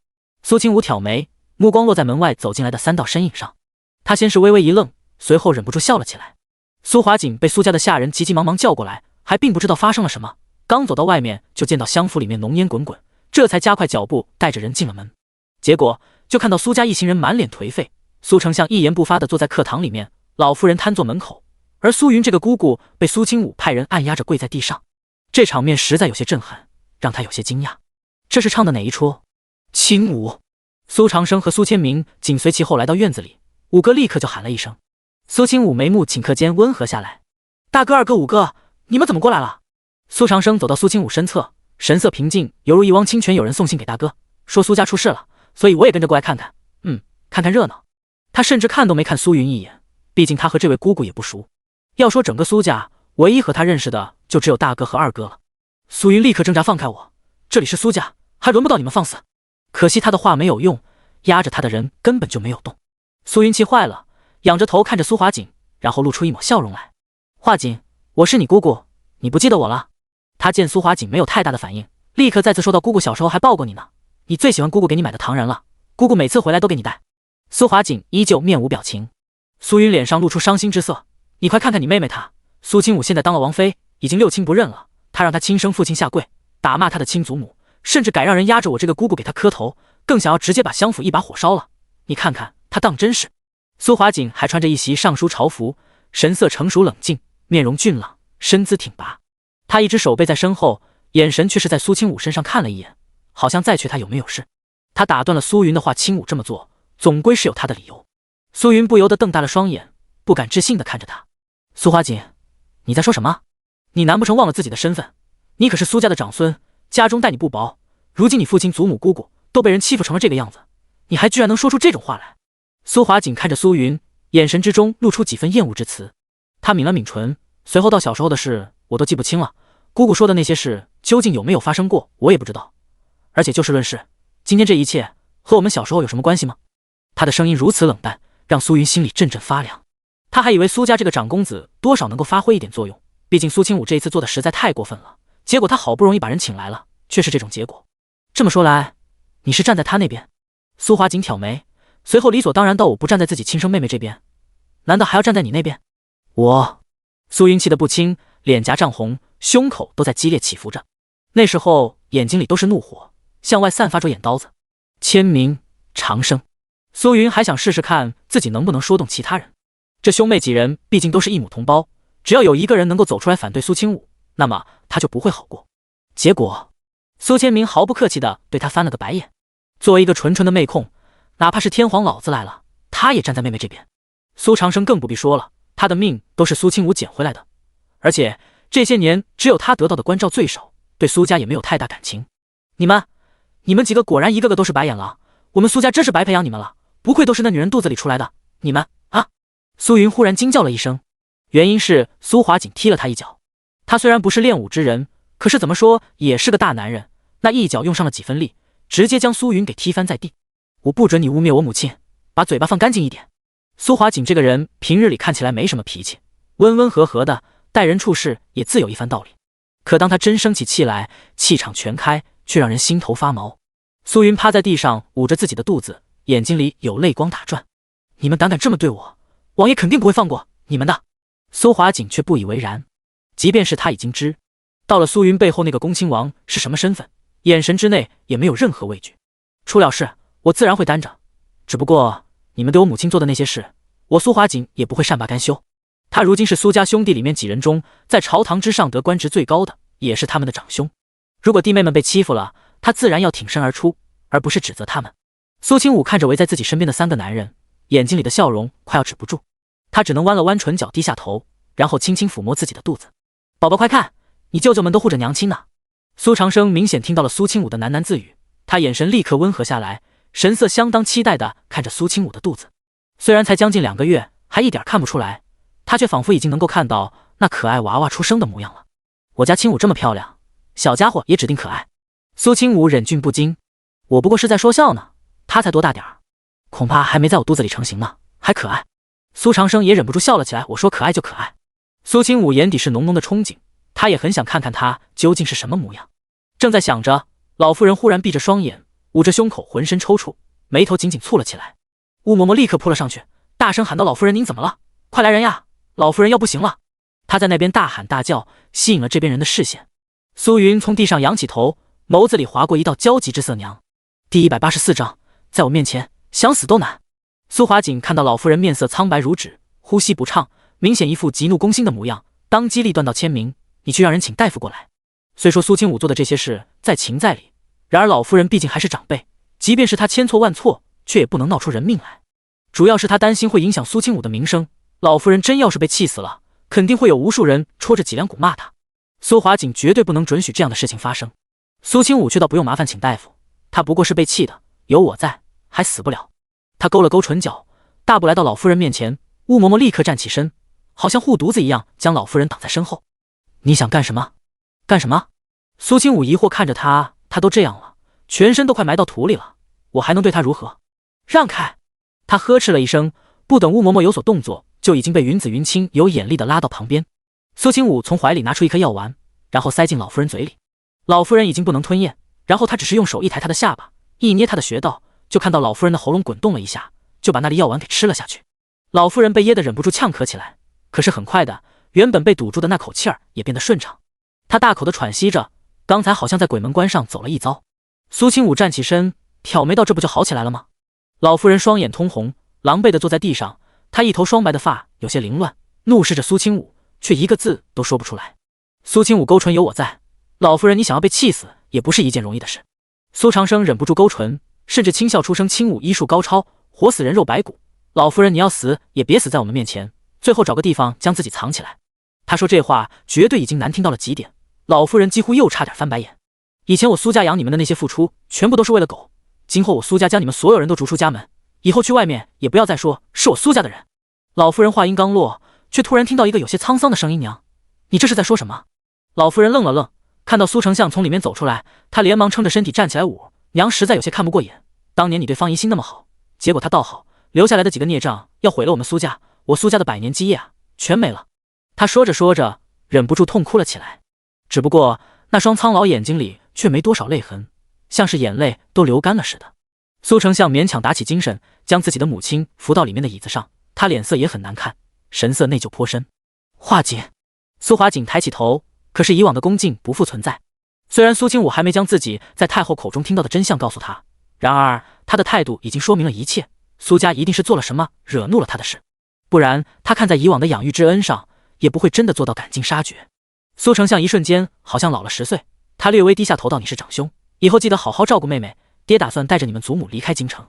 苏清武挑眉，目光落在门外走进来的3道身影上。他先是微微一愣，随后忍不住笑了起来。苏华锦被苏家的下人急急忙忙叫过来，还并不知道发生了什么，刚走到外面就见到襄府里面浓烟滚滚，这才加快脚步带着人进了门。结果就看到苏家一行人满脸颓废，苏丞相一言不发地坐在课堂里面，老夫人瘫坐门口，而苏云这个姑姑被苏清武派人按压着跪在地上。这场面实在有些震撼，让他有些惊讶。这是唱的哪一出？清武。苏长生和苏千明紧随其后来到院子里，5哥立刻就喊了一声。苏清武眉目顷刻间温和下来：“大哥、2哥、5哥，你们怎么过来了？”苏长生走到苏清武身侧，神色平静，犹如一汪清泉。有人送信给大哥，说苏家出事了，所以我也跟着过来看看，看看热闹。他甚至看都没看苏云一眼，毕竟他和这位姑姑也不熟。要说整个苏家，唯一和他认识的就只有大哥和2哥了。苏云立刻挣扎：“放开我，这里是苏家，还轮不到你们放肆。”可惜他的话没有用，压着他的人根本就没有动。苏云气坏了，仰着头看着苏华锦，然后露出一抹笑容来：“华锦，我是你姑姑，你不记得我了？”他见苏华锦没有太大的反应，立刻再次说道：“姑姑小时候还抱过你呢，你最喜欢姑姑给你买的糖人了，姑姑每次回来都给你带。”苏华锦依旧面无表情。苏云脸上露出伤心之色：“你快看看你妹妹她，苏清武现在当了王妃，已经6亲不认了，他让他亲生父亲下跪，打骂他的亲祖母，甚至敢让人压着我这个姑姑给他磕头，更想要直接把襄府一把火烧了。你看看他当真是。”苏华锦还穿着一袭尚书朝服，神色成熟冷静，面容俊朗，身姿挺拔。他一只手背在身后，眼神却是在苏清武身上看了一眼，好像在确他有没有事。他打断了苏云的话：“清武这么做总归是有他的理由。”苏云不由得瞪大了双眼，不敢置信地看着他：“苏华锦，你在说什么？你难不成忘了自己的身份？你可是苏家的长孙，家中待你不薄，如今你父亲、祖母、姑姑都被人欺负成了这个样子，你还居然能说出这种话来？”苏华锦看着苏云，眼神之中露出几分厌恶之词。他抿了抿唇，随后到：“小时候的事我都记不清了，姑姑说的那些事究竟有没有发生过，我也不知道。而且就事论事，今天这一切和我们小时候有什么关系吗？”他的声音如此冷淡，让苏云心里阵阵发凉。他还以为苏家这个长公子多少能够发挥一点作用，毕竟苏清武这一次做的实在太过分了，结果他好不容易把人请来了，却是这种结果。这么说来，你是站在他那边？苏华锦挑眉，随后理所当然道：“我不站在自己亲生妹妹这边，难道还要站在你那边？”我……苏云气得不轻，脸颊涨红，胸口都在激烈起伏着，那时候眼睛里都是怒火，向外散发着眼刀子。千明、长生，苏云还想试试看自己能不能说动其他人。这兄妹几人毕竟都是一母同胞，只要有一个人能够走出来反对苏清武，那么他就不会好过。结果，苏千明毫不客气地对他翻了个白眼。作为一个纯纯的妹控，哪怕是天皇老子来了，他也站在妹妹这边。苏长生更不必说了，他的命都是苏清武捡回来的，而且这些年只有他得到的关照最少，对苏家也没有太大感情。你们几个果然一个个都是白眼狼，我们苏家真是白培养你们了，不愧都是那女人肚子里出来的，你们啊！苏云忽然惊叫了一声，原因是苏华锦踢了他一脚。他虽然不是练武之人，可是怎么说也是个大男人，那一脚用上了几分力，直接将苏云给踢翻在地。我不准你污蔑我母亲，把嘴巴放干净一点。苏华锦这个人平日里看起来没什么脾气，温温和和的，待人处事也自有一番道理，可当他真生起气来，气场全开，却让人心头发毛。苏云趴在地上捂着自己的肚子，眼睛里有泪光打转。你们胆敢这么对我，王爷肯定不会放过你们的。苏华锦却不以为然，即便是他已经知到了苏云背后那个恭亲王是什么身份，眼神之内也没有任何畏惧。出了事我自然会担着，只不过你们对我母亲做的那些事，我苏华锦也不会善罢甘休。他如今是苏家兄弟里面几人中在朝堂之上得官职最高的，也是他们的长兄。如果弟妹们被欺负了，他自然要挺身而出，而不是指责他们。苏清武看着围在自己身边的3个男人，眼睛里的笑容快要止不住，他只能弯了弯唇角，低下头，然后轻轻抚摸自己的肚子。宝宝快看，你舅舅们都护着娘亲呢。苏长生明显听到了苏清武的喃喃自语，他眼神立刻温和下来，神色相当期待地看着苏清武的肚子。虽然才将近2个月，还一点看不出来，他却仿佛已经能够看到那可爱娃娃出生的模样了。我家清武这么漂亮，小家伙也指定可爱。苏清武忍俊不禁，我不过是在说笑呢，他才多大点儿，恐怕还没在我肚子里成型呢，还可爱。苏长生也忍不住笑了起来，我说可爱就可爱。苏清武眼底是浓浓的憧憬，他也很想看看他究竟是什么模样。正在想着，老妇人忽然闭着双眼，捂着胸口，浑身抽搐，眉头紧紧蹙了起来。乌嬷嬷立刻扑了上去，大声喊道：“老夫人，您怎么了？快来人呀！老夫人要不行了！”她在那边大喊大叫，吸引了这边人的视线。苏云从地上仰起头，眸子里划过一道焦急之色。娘，第184章，在我面前想死都难。苏华锦看到老夫人面色苍白如纸，呼吸不畅，明显一副急怒攻心的模样，当机立断道：“签名，你去让人请大夫过来。”虽说苏清武做的这些事在情在理，然而老夫人毕竟还是长辈，即便是他千错万错，却也不能闹出人命来。主要是他担心会影响苏清武的名声，老夫人真要是被气死了，肯定会有无数人戳着脊梁骨骂他。苏华锦绝对不能准许这样的事情发生。苏清武却倒不用麻烦请大夫，他不过是被气的，有我在，还死不了。他勾了勾唇角，大步来到老夫人面前。乌嬷嬷立刻站起身，好像护犊子一样将老夫人挡在身后。你想干什么？干什么？苏清武疑惑看着他，他都这样了，全身都快埋到土里了，我还能对他如何？让开！他呵斥了一声，不等乌嬷嬷有所动作，就已经被云子云清有眼力的拉到旁边。苏清武从怀里拿出一颗药丸，然后塞进老夫人嘴里。老夫人已经不能吞咽，然后他只是用手一抬她的下巴，一捏她的穴道，就看到老夫人的喉咙滚动了一下，就把那粒药丸给吃了下去。老夫人被噎得忍不住呛咳起来，可是很快的，原本被堵住的那口气儿也变得顺畅。她大口的喘息着，刚才好像在鬼门关上走了一遭。苏清武站起身，挑眉道：“这不就好起来了吗？”老夫人双眼通红，狼狈地坐在地上，她一头双白的发有些凌乱，怒视着苏清武，却一个字都说不出来。苏清武勾唇：“有我在，老夫人你想要被气死也不是一件容易的事。”苏长生忍不住勾唇，甚至轻笑出声：“清武医术高超，活死人肉白骨，老夫人你要死也别死在我们面前，最后找个地方将自己藏起来。”他说这话绝对已经难听到了极点，老夫人几乎又差点翻白眼。以前我苏家养你们的那些付出，全部都是为了狗，今后我苏家将你们所有人都逐出家门，以后去外面也不要再说是我苏家的人。老夫人话音刚落，却突然听到一个有些沧桑的声音：“娘，你这是在说什么？”老夫人愣了愣，看到苏丞相从里面走出来，她连忙撑着身体站起来：“娘实在有些看不过眼，当年你对方怡心那么好，结果她倒好，留下来的几个孽障要毁了我们苏家，我苏家的100年基业啊，全没了。”她说着说着，忍不住痛哭了起来，只不过那双苍老眼睛里却没多少泪痕，像是眼泪都流干了似的。苏丞相勉强打起精神，将自己的母亲扶到里面的椅子上，他脸色也很难看，神色内疚颇深。华锦，苏华锦抬起头，可是以往的恭敬不复存在。虽然苏清武还没将自己在太后口中听到的真相告诉他，然而他的态度已经说明了一切，苏家一定是做了什么惹怒了他的事，不然他看在以往的养育之恩上，也不会真的做到赶尽杀绝。苏丞相一瞬间好像老了10岁，他略微低下头道：“你是长兄，以后记得好好照顾妹妹，爹打算带着你们祖母离开京城。”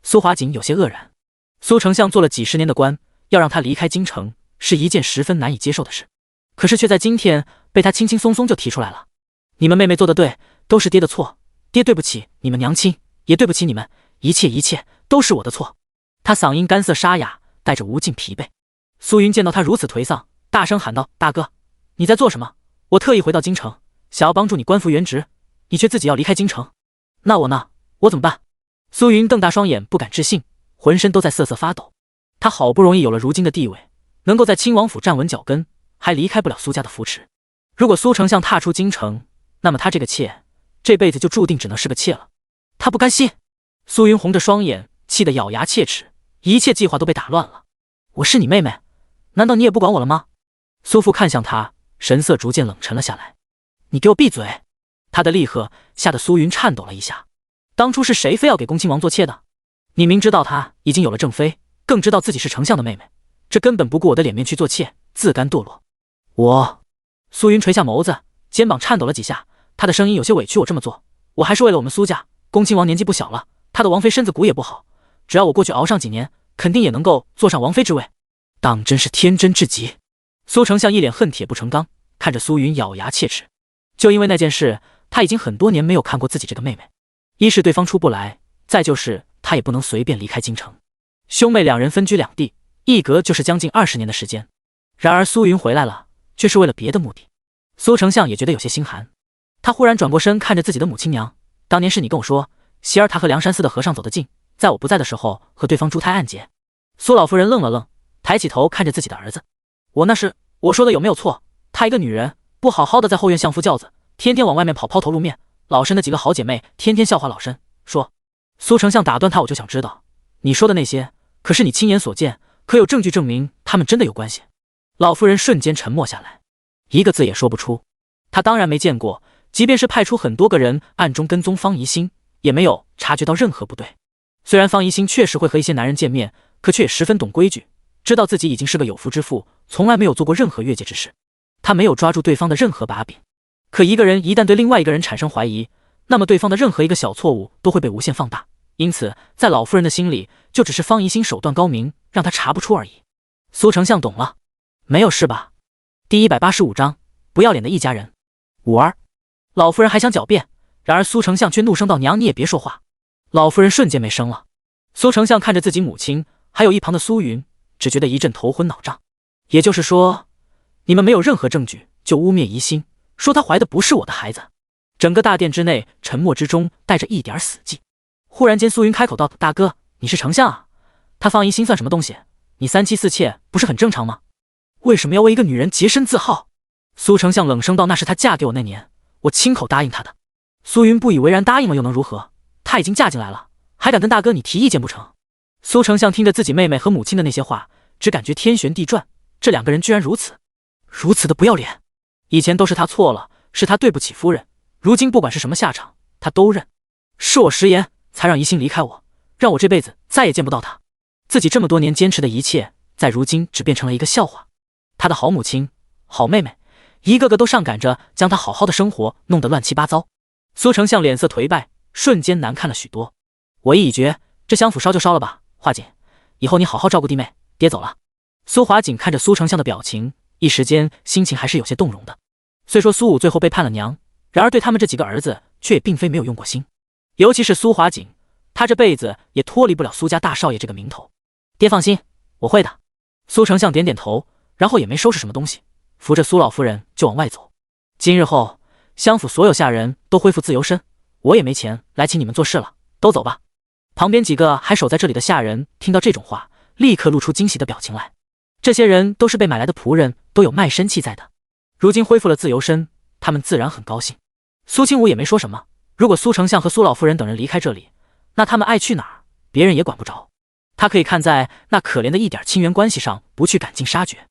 苏华锦有些愕然，苏丞相做了几10年的官，要让他离开京城是一件十分难以接受的事，可是却在今天被他轻轻松松就提出来了。你们妹妹做得对，都是爹的错，爹对不起你们娘亲，也对不起你们，一切都是我的错。他嗓音干涩沙哑，带着无尽疲惫。苏云见到他如此颓丧，大声喊道：“大哥，你在做什么？我特意回到京城，想要帮助你官复原职，你却自己要离开京城，那我呢？我怎么办？”苏云瞪大双眼，不敢置信，浑身都在瑟瑟发抖。他好不容易有了如今的地位，能够在亲王府站稳脚跟，还离开不了苏家的扶持。如果苏丞相踏出京城，那么他这个妾这辈子就注定只能是个妾了。他不甘心。苏云红着双眼，气得咬牙切齿，一切计划都被打乱了。我是你妹妹，难道你也不管我了吗？苏父看向他，神色逐渐冷沉了下来。你给我闭嘴！他的厉喝吓得苏云颤抖了一下。当初是谁非要给恭亲王做妾的？你明知道他已经有了正妃，更知道自己是丞相的妹妹，这根本不顾我的脸面去做妾，自甘堕落。我……苏云垂下眸子，肩膀颤抖了几下，他的声音有些委屈，我这么做，我还是为了我们苏家。恭亲王年纪不小了，他的王妃身子骨也不好，只要我过去熬上几年，肯定也能够坐上王妃之位。当真是天真至极。苏丞相一脸恨铁不成钢，看着苏云咬牙切齿。就因为那件事，他已经很多年没有看过自己这个妹妹。一是对方出不来，再就是他也不能随便离开京城。兄妹两人分居两地，一隔就是将近20年的时间。然而苏云回来了，却是为了别的目的。苏丞相也觉得有些心寒，他忽然转过身看着自己的母亲娘，当年是你跟我说，希儿她和梁山寺的和尚走得近，在我不在的时候和对方珠胎暗结。苏老夫人愣了愣，抬起头看着自己的儿子，我说的有没有错？她一个女人，不好好的在后院相夫教子，天天往外面跑，抛头露面，老身的几个好姐妹天天笑话老身，说。苏丞相打断他，我就想知道，你说的那些可是你亲眼所见，可有证据证明他们真的有关系？老夫人瞬间沉默下来，一个字也说不出。她当然没见过，即便是派出很多个人暗中跟踪方怡心，也没有察觉到任何不对。虽然方怡心确实会和一些男人见面，可却也十分懂规矩，知道自己已经是个有夫之妇，从来没有做过任何越界之事。她没有抓住对方的任何把柄。可一个人一旦对另外一个人产生怀疑，那么对方的任何一个小错误都会被无限放大。因此在老夫人的心里，就只是方怡心手段高明，让她查不出而已。苏丞相懂了。没有事吧？第185章，不要脸的一家人。五儿，老夫人还想狡辩，然而苏丞相却怒声道：“娘，你也别说话。”老夫人瞬间没声了。苏丞相看着自己母亲，还有一旁的苏云，只觉得一阵头昏脑胀。也就是说，你们没有任何证据就污蔑怡心，说她怀的不是我的孩子。整个大殿之内沉默之中带着一点死寂。忽然间苏云开口道：“大哥，你是丞相啊，他方怡心算什么东西？你3妻4妾不是很正常吗？为什么要为一个女人洁身自好？”苏丞相冷声道：“那是她嫁给我那年，我亲口答应她的。”苏云不以为然，答应了又能如何？她已经嫁进来了，还敢跟大哥你提意见不成？苏丞相听着自己妹妹和母亲的那些话，只感觉天旋地转，这两个人居然如此的不要脸。以前都是他错了，是他对不起夫人，如今不管是什么下场，他都认。是我食言，才让怡心离开我，让我这辈子再也见不到她。自己这么多年坚持的一切，在如今只变成了一个笑话。他的好母亲、好妹妹，一个个都上赶着将他好好的生活弄得乱七八糟。苏丞相脸色颓败，瞬间难看了许多。我意已决，这相府烧就烧了吧，华锦，以后你好好照顾弟妹，爹走了。苏华锦看着苏丞相的表情，一时间心情还是有些动容的。虽说苏武最后背叛了娘，然而对他们这几个儿子却也并非没有用过心。尤其是苏华锦，他这辈子也脱离不了苏家大少爷这个名头。爹放心，我会的。苏丞相点点头，然后也没收拾什么东西，扶着苏老夫人就往外走。今日后，相府所有下人都恢复自由身，我也没钱来请你们做事了，都走吧。旁边几个还守在这里的下人听到这种话，立刻露出惊喜的表情来。这些人都是被买来的仆人，都有卖身契在的，如今恢复了自由身，他们自然很高兴。苏清武也没说什么，如果苏丞相和苏老夫人等人离开这里，那他们爱去哪儿，别人也管不着。他可以看在那可怜的一点亲缘关系上，不去赶尽杀绝。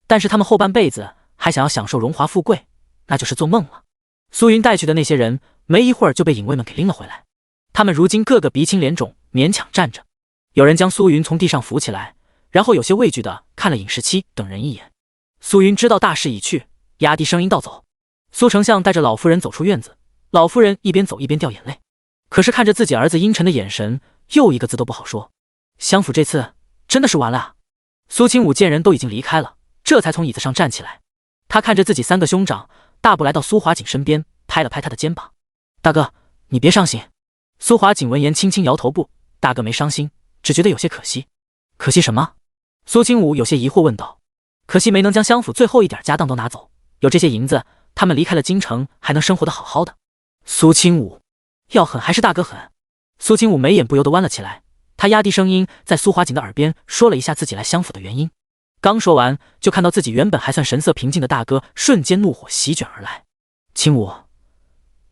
但是他们后半辈子还想要享受荣华富贵，那就是做梦了。苏云带去的那些人，没一会儿就被影卫们给拎了回来。他们如今个个鼻青脸肿，勉强站着。有人将苏云从地上扶起来，然后有些畏惧的看了尹时期等人一眼。苏云知道大势已去，压低声音道：“走。”苏丞相带着老夫人走出院子，老夫人一边走一边掉眼泪，可是看着自己儿子阴沉的眼神，又一个字都不好说。相府这次真的是完了啊！苏清武见人都已经离开了，这才从椅子上站起来。他看着自己3个兄长，大步来到苏华锦身边，拍了拍他的肩膀：“大哥，你别伤心。”苏华锦闻言轻轻摇头：“不，大哥没伤心，只觉得有些可惜。”“可惜什么？”苏清武有些疑惑问道。“可惜没能将相府最后一点家当都拿走，有这些银子，他们离开了京城还能生活得好好的。”苏清武要狠还是大哥狠？苏清武眉眼不由得弯了起来，他压低声音在苏华锦的耳边说了一下自己来相府的原因。刚说完，就看到自己原本还算神色平静的大哥瞬间怒火席卷而来。“清武，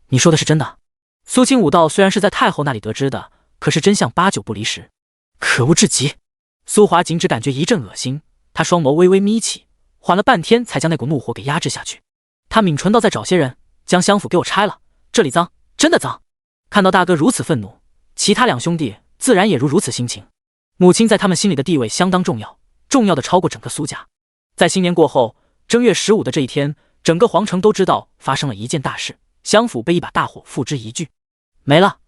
你说的是真的？”苏清武道：“虽然是在太后那里得知的，可是真相8、9不离10。”可恶至极！苏华锦只感觉一阵恶心，他双眸微微眯起，缓了半天才将那股怒火给压制下去。他抿唇道：“再找些人将相府给我拆了，这里脏，真的脏。”看到大哥如此愤怒，其他2兄弟自然也如此心情。母亲在他们心里的地位相当重要，重要的超过整个苏家。在新年过后，正月15的这一天，整个皇城都知道发生了一件大事，相府被一把大火付之一炬，没了。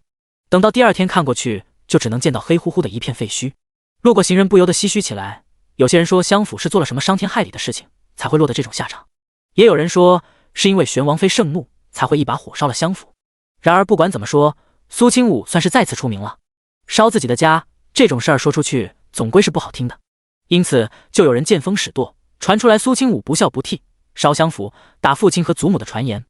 等到第二天看过去，就只能见到黑乎乎的一片废墟。路过行人不由得唏嘘起来，有些人说相府是做了什么伤天害理的事情，才会落得这种下场，也有人说是因为玄王妃盛怒，才会一把火烧了相府。然而不管怎么说，苏清武算是再次出名了，烧自己的家这种事儿说出去总归是不好听的，因此就有人见风使舵，传出来苏清武不孝不悌，烧相府，打父亲和祖母的传言。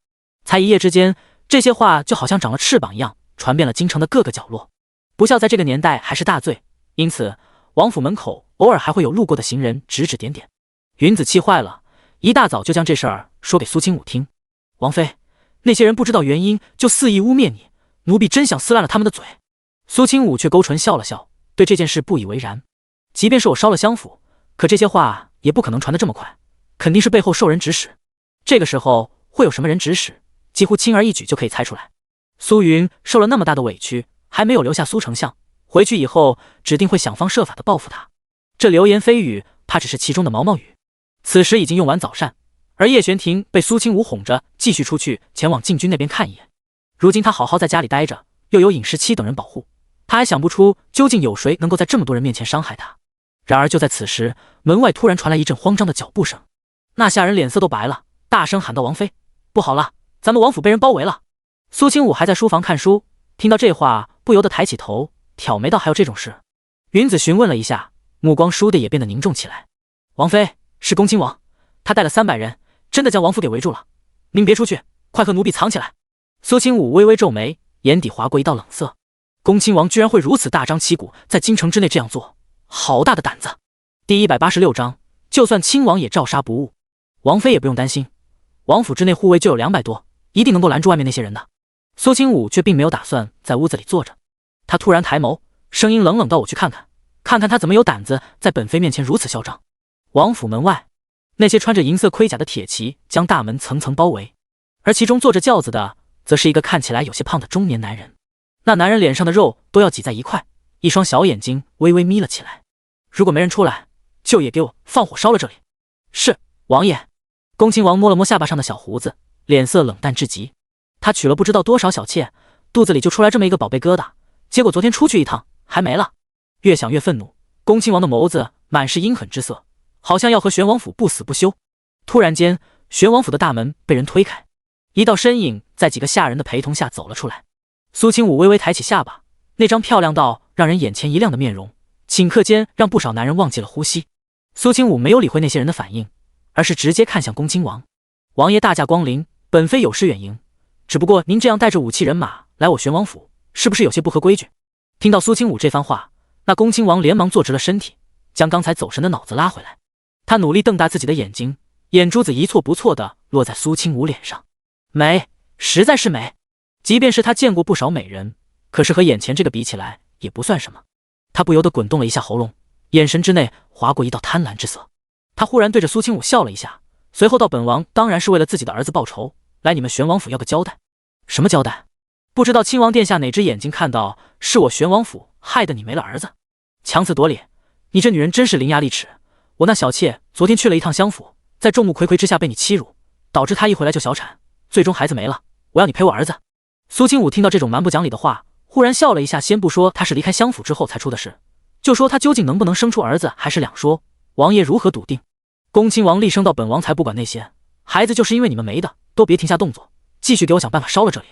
才一夜之间，这些话就好像长了翅膀一样，传遍了京城的各个角落。不孝在这个年代还是大罪，因此王府门口偶尔还会有路过的行人指指点点。云子气坏了，一大早就将这事儿说给苏清武听。王妃，那些人不知道原因就肆意污蔑你，奴婢真想撕烂了他们的嘴。苏清武却勾唇笑了笑，对这件事不以为然。即便是我烧了相府，可这些话也不可能传得这么快，肯定是背后受人指使。这个时候会有什么人指使，几乎轻而易举就可以猜出来。苏云受了那么大的委屈，还没有留下苏丞相，回去以后指定会想方设法的报复他。这流言蜚语怕只是其中的毛毛雨。此时已经用完早膳，而叶玄庭被苏清武哄着继续出去前往禁军那边看一眼。如今他好好在家里待着，又有尹时期等人保护，他还想不出究竟有谁能够在这么多人面前伤害他。然而就在此时，门外突然传来一阵慌张的脚步声，那下人脸色都白了，大声喊道：“王妃，不好了，咱们王府被人包围了！”苏清武还在书房看书，听到这话不由得抬起头，挑眉道：“还有这种事？”云子询问了一下，目光倏地也变得凝重起来。王妃，是恭亲王，他带了300人，真的将王府给围住了。您别出去，快和奴婢藏起来。苏清武微微皱眉，眼底划过一道冷色。恭亲王居然会如此大张旗鼓，在京城之内这样做，好大的胆子！第186章，就算亲王也照杀不误。王妃也不用担心，王府之内护卫就有200多，一定能够拦住外面那些人的。苏清武却并没有打算在屋子里坐着，他突然抬眸，声音冷冷道：“我去看看，看看他怎么有胆子在本妃面前如此嚣张。”王府门外，那些穿着银色盔甲的铁骑将大门层层包围，而其中坐着轿子的，则是一个看起来有些胖的中年男人。那男人脸上的肉都要挤在一块，一双小眼睛微微眯了起来。如果没人出来，就也给我放火烧了这里。是，王爷。恭亲王摸了摸下巴上的小胡子，脸色冷淡至极。他娶了不知道多少小妾，肚子里就出来这么一个宝贝疙瘩，结果昨天出去一趟还没了。越想越愤怒，恭亲王的眸子满是阴狠之色，好像要和玄王府不死不休。突然间，玄王府的大门被人推开，一道身影在几个下人的陪同下走了出来。苏清武微微抬起下巴，那张漂亮到让人眼前一亮的面容，顷刻间让不少男人忘记了呼吸。苏清武没有理会那些人的反应，而是直接看向恭亲王：“王爷大驾光临，本妃有失远迎，只不过您这样带着武器人马来我玄王府，是不是有些不合规矩？”听到苏清武这番话，那恭亲王连忙坐直了身体，将刚才走神的脑子拉回来。他努力瞪大自己的眼睛，眼珠子一错不错的落在苏清武脸上。美，实在是美。即便是他见过不少美人，可是和眼前这个比起来也不算什么。他不由得滚动了一下喉咙，眼神之内划过一道贪婪之色。他忽然对着苏清武笑了一下，随后道：“本王当然是为了自己的儿子报仇，来你们玄王府要个交代。”“什么交代？不知道亲王殿下哪只眼睛看到是我玄王府害得你没了儿子？强词夺理，你这女人真是伶牙俐齿。我那小妾昨天去了一趟相府，在众目睽睽之下被你欺辱，导致她一回来就小产，最终孩子没了，我要你赔我儿子。”苏清武听到这种蛮不讲理的话，忽然笑了一下。先不说他是离开相府之后才出的事，就说他究竟能不能生出儿子还是两说，王爷如何笃定？恭亲王厉声道：“本王才不管那些，孩子就是因为你们没的，都别停下动作，继续给我想办法烧了这里。”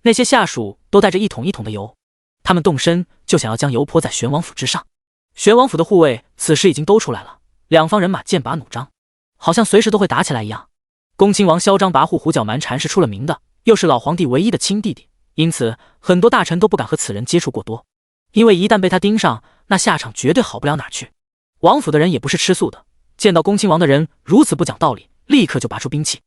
那些下属都带着一桶一桶的油，他们动身就想要将油泼在玄王府之上。玄王府的护卫此时已经都出来了，两方人马剑拔弩张，好像随时都会打起来一样。恭亲王嚣张跋扈、胡搅蛮缠是出了名的，又是老皇帝唯一的亲弟弟，因此很多大臣都不敢和此人接触过多，因为一旦被他盯上，那下场绝对好不了哪去。王府的人也不是吃素的，见到恭亲王的人如此不讲道理，立刻就拔出兵器。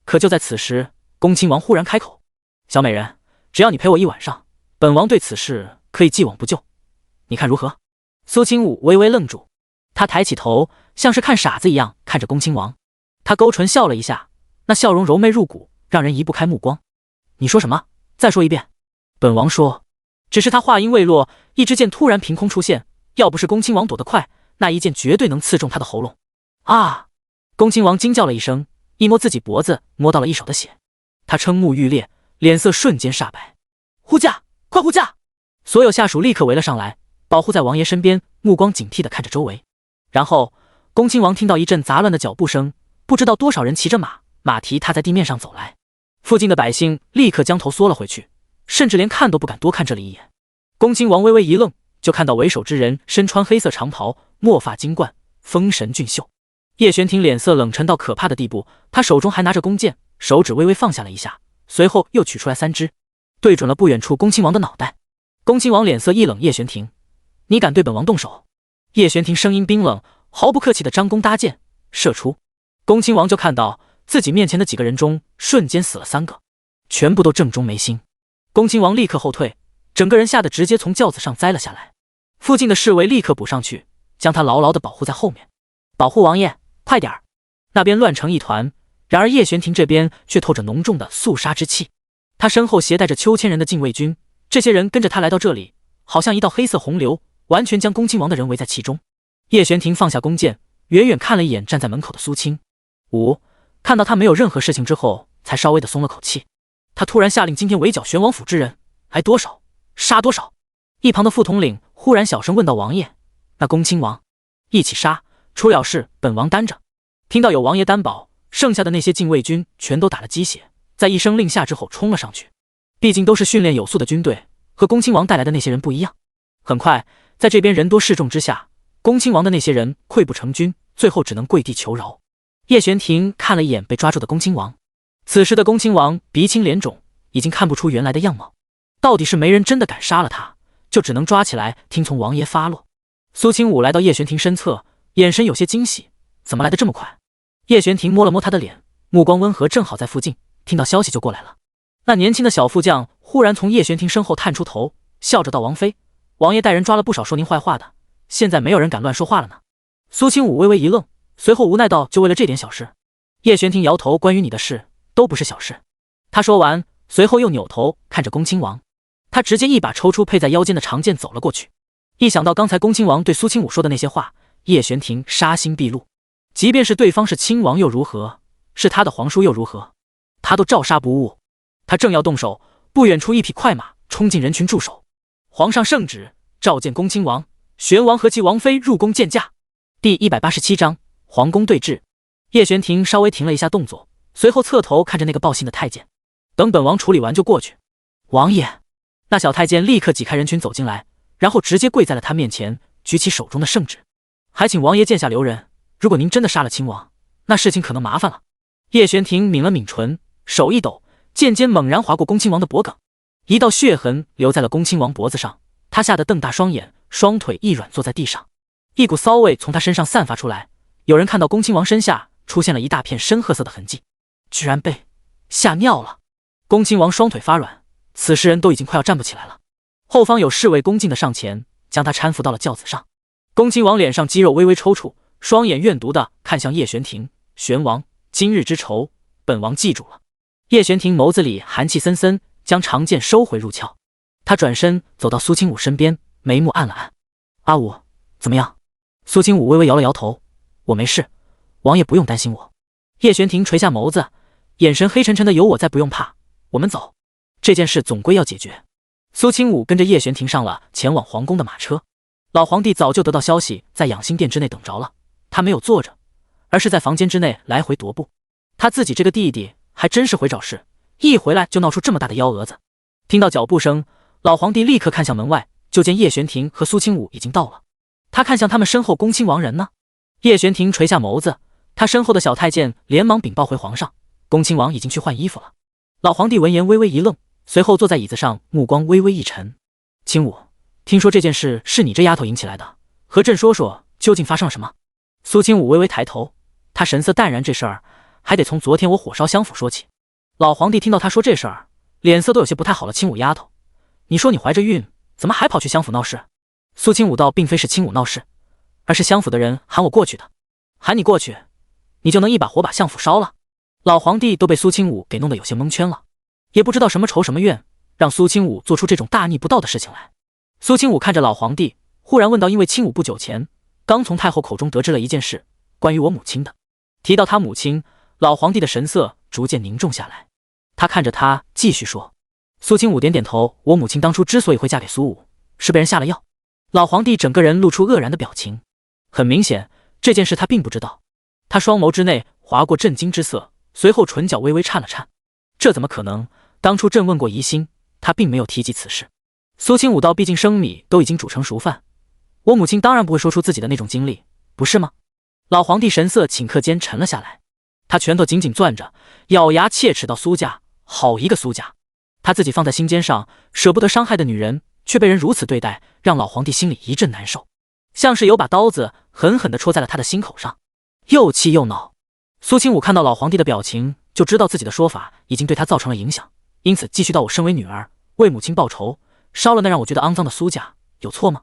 可就在此时，恭亲王忽然开口：“小美人，只要你陪我一晚上，本王对此事可以既往不咎，你看如何？”苏清武微微愣住，他抬起头，像是看傻子一样看着恭亲王。他勾唇笑了一下，那笑容柔媚入骨，让人移不开目光。“你说什么？再说一遍。”本王说。只是他话音未落，一支箭突然凭空出现，要不是恭亲王躲得快，那一箭绝对能刺中他的喉咙。啊！恭亲王惊叫了一声，一摸自己脖子，摸到了一手的血。他瞠目欲裂，脸色瞬间煞白。护驾，快护驾！所有下属立刻围了上来，保护在王爷身边，目光警惕地看着周围。然后恭亲王听到一阵杂乱的脚步声，不知道多少人骑着马，马蹄踏在地面上走来。附近的百姓立刻将头缩了回去，甚至连看都不敢多看这里一眼。恭亲王微微一愣，就看到为首之人身穿黑色长袍，墨发金冠，风神俊秀。叶玄庭脸色冷沉到可怕的地步，他手中还拿着弓箭，手指微微放下了一下，随后又取出来3支，对准了不远处恭亲王的脑袋。恭亲王脸色一冷，叶玄庭，你敢对本王动手？叶玄庭声音冰冷，毫不客气地张弓搭箭射出。恭亲王就看到自己面前的几个人中，瞬间死了3个，全部都正中眉心。恭亲王立刻后退，整个人吓得直接从轿子上栽了下来。附近的侍卫立刻补上去，将他牢牢地保护在后面。保护王爷，快点儿！那边乱成一团，然而叶玄庭这边却透着浓重的肃杀之气。他身后携带着秋千人的禁卫军，这些人跟着他来到这里，好像一道黑色洪流，完全将恭亲王的人围在其中。叶玄庭放下弓箭，远远看了一眼站在门口的苏青武，看到他没有任何事情之后，才稍微的松了口气。他突然下令，今天围剿玄王府之人，挨多少杀多少。一旁的副统领忽然小声问道：王爷，那恭亲王一起杀，出了事本王担着。听到有王爷担保，剩下的那些禁卫军全都打了鸡血，在一声令下之后冲了上去。毕竟都是训练有素的军队，和恭亲王带来的那些人不一样。很快，在这边人多势众之下，恭亲王的那些人溃不成军，最后只能跪地求饶。叶玄庭看了一眼被抓住的恭亲王，此时的恭亲王鼻青脸肿，已经看不出原来的样貌。到底是没人真的敢杀了他，就只能抓起来听从王爷发落。苏清武来到叶玄庭身侧，眼神有些惊喜，怎么来得这么快？叶玄庭摸了摸他的脸，目光温和，正好在附近，听到消息就过来了。那年轻的小副将忽然从叶玄庭身后探出头，笑着道：王妃，王爷带人抓了不少说您坏话的，现在没有人敢乱说话了呢。苏清武微微一愣，随后无奈道：就为了这点小事？叶玄庭摇头，关于你的事都不是小事。他说完，随后又扭头看着恭亲王，他直接一把抽出配在腰间的长剑走了过去。一想到刚才恭亲王对苏清武说的那些话，叶玄庭杀心毕露。即便是对方是亲王又如何，是他的皇叔又如何，他都照杀不误。他正要动手，不远处一匹快马冲进人群驻守。皇上圣旨，召见恭亲王，玄王和其王妃入宫见驾。第187章皇宫对峙。叶玄庭稍微停了一下动作，随后侧头看着那个报信的太监，等本王处理完就过去。王爷，那小太监立刻挤开人群走进来，然后直接跪在了他面前，举起手中的圣旨，还请王爷剑下留人，如果您真的杀了亲王，那事情可能麻烦了。叶玄庭抿了抿唇，手一抖，剑尖猛然划过恭亲王的脖颈，一道血痕留在了恭亲王脖子上。他吓得瞪大双眼，双腿一软坐在地上，一股骚味从他身上散发出来。有人看到恭亲王身下出现了一大片深褐色的痕迹，居然被吓尿了。恭亲王双腿发软，此时人都已经快要站不起来了。后方有侍卫恭敬的上前，将他搀扶到了轿子上。恭亲王脸上肌肉微微抽搐，双眼怨毒的看向叶玄庭：玄王，今日之仇，本王记住了。叶玄庭眸子里寒气森森，将长剑收回入鞘。他转身走到苏清武身边，眉目按了按：阿武，怎么样？苏清武微微摇了摇头：我没事，王爷不用担心我。叶玄庭垂下眸子，眼神黑沉沉的：有我在，不用怕，我们走，这件事总归要解决。苏清武跟着叶玄庭上了前往皇宫的马车。老皇帝早就得到消息，在养心殿之内等着了，他没有坐着，而是在房间之内来回踱步。他自己这个弟弟还真是会找事，一回来就闹出这么大的幺蛾子。听到脚步声，老皇帝立刻看向门外，就见叶玄庭和苏清武已经到了。他看向他们身后恭亲王人呢？叶玄庭垂下眸子，他身后的小太监连忙禀报回皇上，恭亲王已经去换衣服了。老皇帝闻言微微一愣，随后坐在椅子上，目光微微一沉：清武，听说这件事是你这丫头引起来的，和朕说说究竟发生了什么？苏清武微微抬头，他神色淡然：这事儿还得从昨天我火烧相府说起。老皇帝听到他说这事儿，脸色都有些不太好了：清武丫头，你说你怀着孕，怎么还跑去相府闹事？苏清武道：并非是清武闹事，而是相府的人喊我过去的。喊你过去，你就能一把火把相府烧了？老皇帝都被苏清武给弄得有些蒙圈了，也不知道什么仇什么怨，让苏清武做出这种大逆不道的事情来。苏清武看着老皇帝，忽然问道：因为清武不久前刚从太后口中得知了一件事，关于我母亲的。提到他母亲，老皇帝的神色逐渐凝重下来。他看着他继续说。苏清武点点头，我母亲当初之所以会嫁给苏武，是被人下了药。老皇帝整个人露出愕然的表情，很明显这件事他并不知道。他双眸之内划过震惊之色，随后唇角微微颤了颤。这怎么可能？当初朕问过宜兴，他并没有提及此事。苏清武道，毕竟生米都已经煮成熟饭，我母亲当然不会说出自己的那种经历，不是吗？老皇帝神色顷刻间沉了下来，他拳头紧紧攥着，咬牙切齿道：苏家，好一个苏家！他自己放在心尖上，舍不得伤害的女人，却被人如此对待，让老皇帝心里一阵难受，像是有把刀子狠狠地戳在了他的心口上，又气又恼。苏清武看到老皇帝的表情，就知道自己的说法已经对他造成了影响，因此继续道：我身为女儿，为母亲报仇，烧了那让我觉得肮脏的苏家，有错吗？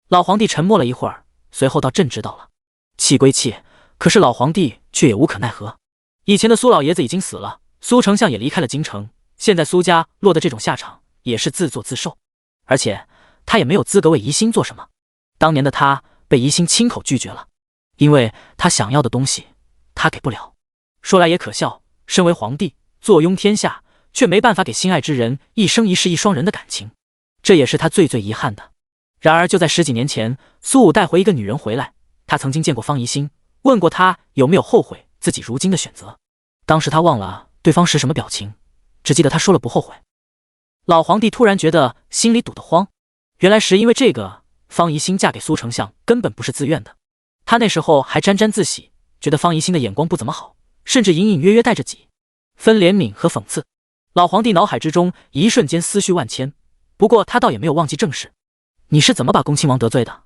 老皇帝沉默了一会儿，随后道：朕知道了。气归气，可是老皇帝却也无可奈何。以前的苏老爷子已经死了，苏丞相也离开了京城，现在苏家落得这种下场，也是自作自受。而且他也没有资格为宜兴做什么。当年的他被宜兴亲口拒绝了，因为他想要的东西他给不了。说来也可笑，身为皇帝，坐拥天下，却没办法给心爱之人一生一世一双人的感情，这也是他最遗憾的。然而就在10几年前，苏武带回一个女人回来，他曾经见过方宜兴，问过他有没有后悔自己如今的选择。当时他忘了对方是什么表情，只记得他说了不后悔。老皇帝突然觉得心里堵得慌，原来是因为这个，方宜兴嫁给苏丞相根本不是自愿的。他那时候还沾沾自喜，觉得方宜兴的眼光不怎么好，甚至隐隐约约带着几分怜悯和讽刺。老皇帝脑海之中一瞬间思绪万千，不过他倒也没有忘记正事。你是怎么把恭亲王得罪的？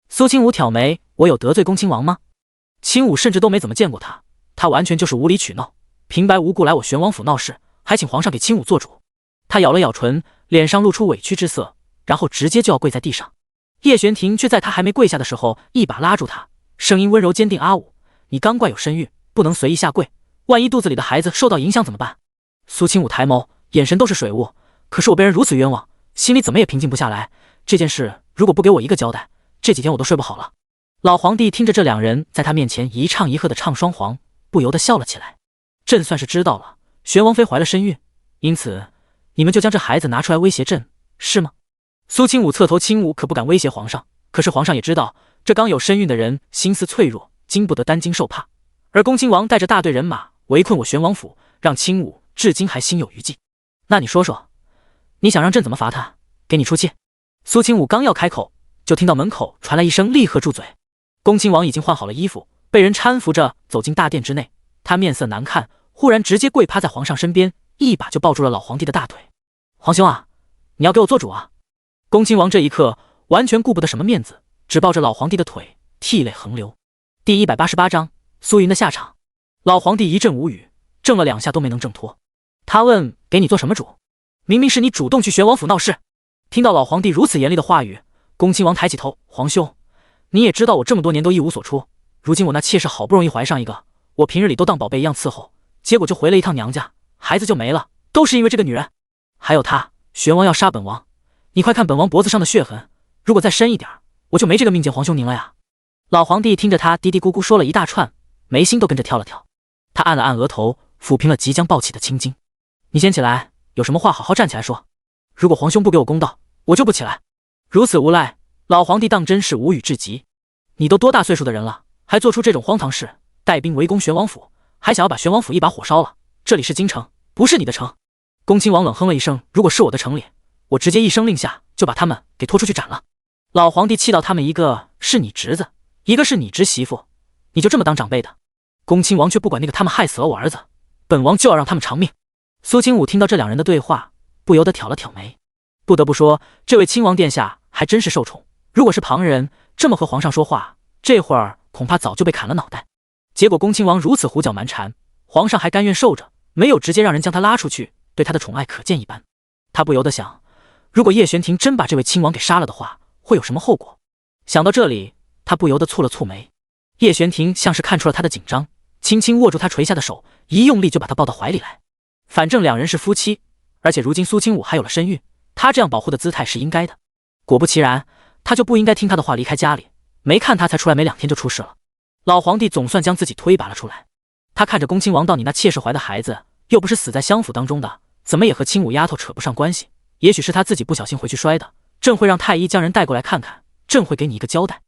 苏清武挑眉，我有得罪恭亲王吗？清武甚至都没怎么见过他，他完全就是无理取闹，平白无故来我玄王府闹事，还请皇上给清武做主。他咬了咬唇，脸上露出委屈之色，然后直接就要跪在地上。叶玄庭却在他还没跪下的时候一把拉住他，声音温柔坚定：阿武，你刚怪有身孕，不能随意下跪，万一肚子里的孩子受到影响怎么办？苏清武抬眸，眼神都是水雾，可是我被人如此冤枉，心里怎么也平静不下来。这件事如果不给我一个交代，这几天我都睡不好了。老皇帝听着这两人在他面前一唱一和的唱双簧，不由得笑了起来。朕算是知道了，玄王妃怀了身孕，因此你们就将这孩子拿出来威胁朕，是吗？苏清武侧头，清武可不敢威胁皇上，可是皇上也知道，这刚有身孕的人心思脆弱，经不得担惊受怕，而恭亲王带着大队人马围困我玄王府，让清武至今还心有余悸。那你说说，你想让朕怎么罚他？给你出气。苏清武刚要开口，就听到门口传来一声厉喝住嘴。恭亲王已经换好了衣服，被人搀扶着走进大殿之内，他面色难看，忽然直接跪趴在皇上身边，一把就抱住了老皇帝的大腿。皇兄啊，你要给我做主啊！恭亲王这一刻完全顾不得什么面子，只抱着老皇帝的腿，涕泪横流。第188章苏云的下场。老皇帝一阵无语，挣了2下都没能挣脱。他问：给你做什么主？明明是你主动去玄王府闹事。听到老皇帝如此严厉的话语，恭亲王抬起头：皇兄，你也知道我这么多年都一无所出，如今我那妾室好不容易怀上一个，我平日里都当宝贝一样伺候，结果就回了一趟娘家，孩子就没了，都是因为这个女人。还有她，玄王要杀本王，你快看本王脖子上的血痕，如果再深一点，我就没这个命见皇兄您了呀。老皇帝听着他嘀嘀咕咕说了一大串，眉心都跟着跳了跳。他按了按额头，抚平了即将爆起的青筋。你先起来，有什么话好好站起来说，如果皇兄不给我公道，我就不起来。如此无赖，老皇帝当真是无语至极。你都多大岁数的人了，还做出这种荒唐事，带兵围攻玄王府，还想要把玄王府一把火烧了。这里是京城，不是你的城。恭亲王冷哼了一声，如果是我的城里，我直接一声令下就把他们给拖出去斩了。老皇帝气到他们一个是你侄子，一个是你侄媳妇，你就这么当长辈的？恭亲王却不管那个，他们害死了我儿子，本王就要让他们偿命。苏清武听到这两人的对话，不由得挑了挑眉。不得不说，这位亲王殿下还真是受宠，如果是旁人这么和皇上说话，这会儿恐怕早就被砍了脑袋。结果恭亲王如此胡搅蛮缠，皇上还甘愿受着，没有直接让人将他拉出去，对他的宠爱可见一斑。他不由得想，如果叶玄庭真把这位亲王给杀了的话，会有什么后果？想到这里，他不由得蹙了蹙眉。叶玄庭像是看出了他的紧张，轻轻握住他垂下的手，一用力就把他抱到怀里来。反正两人是夫妻，而且如今苏清武还有了身孕，他这样保护的姿态是应该的。果不其然，他就不应该听他的话离开家里，没看他才出来没2天就出事了。老皇帝总算将自己推拔了出来。他看着恭亲王道：你那妾室怀的孩子又不是死在相府当中的，怎么也和青武丫头扯不上关系？也许是他自己不小心回去摔的，朕会让太医将人带过来看看，朕会给你一个交代。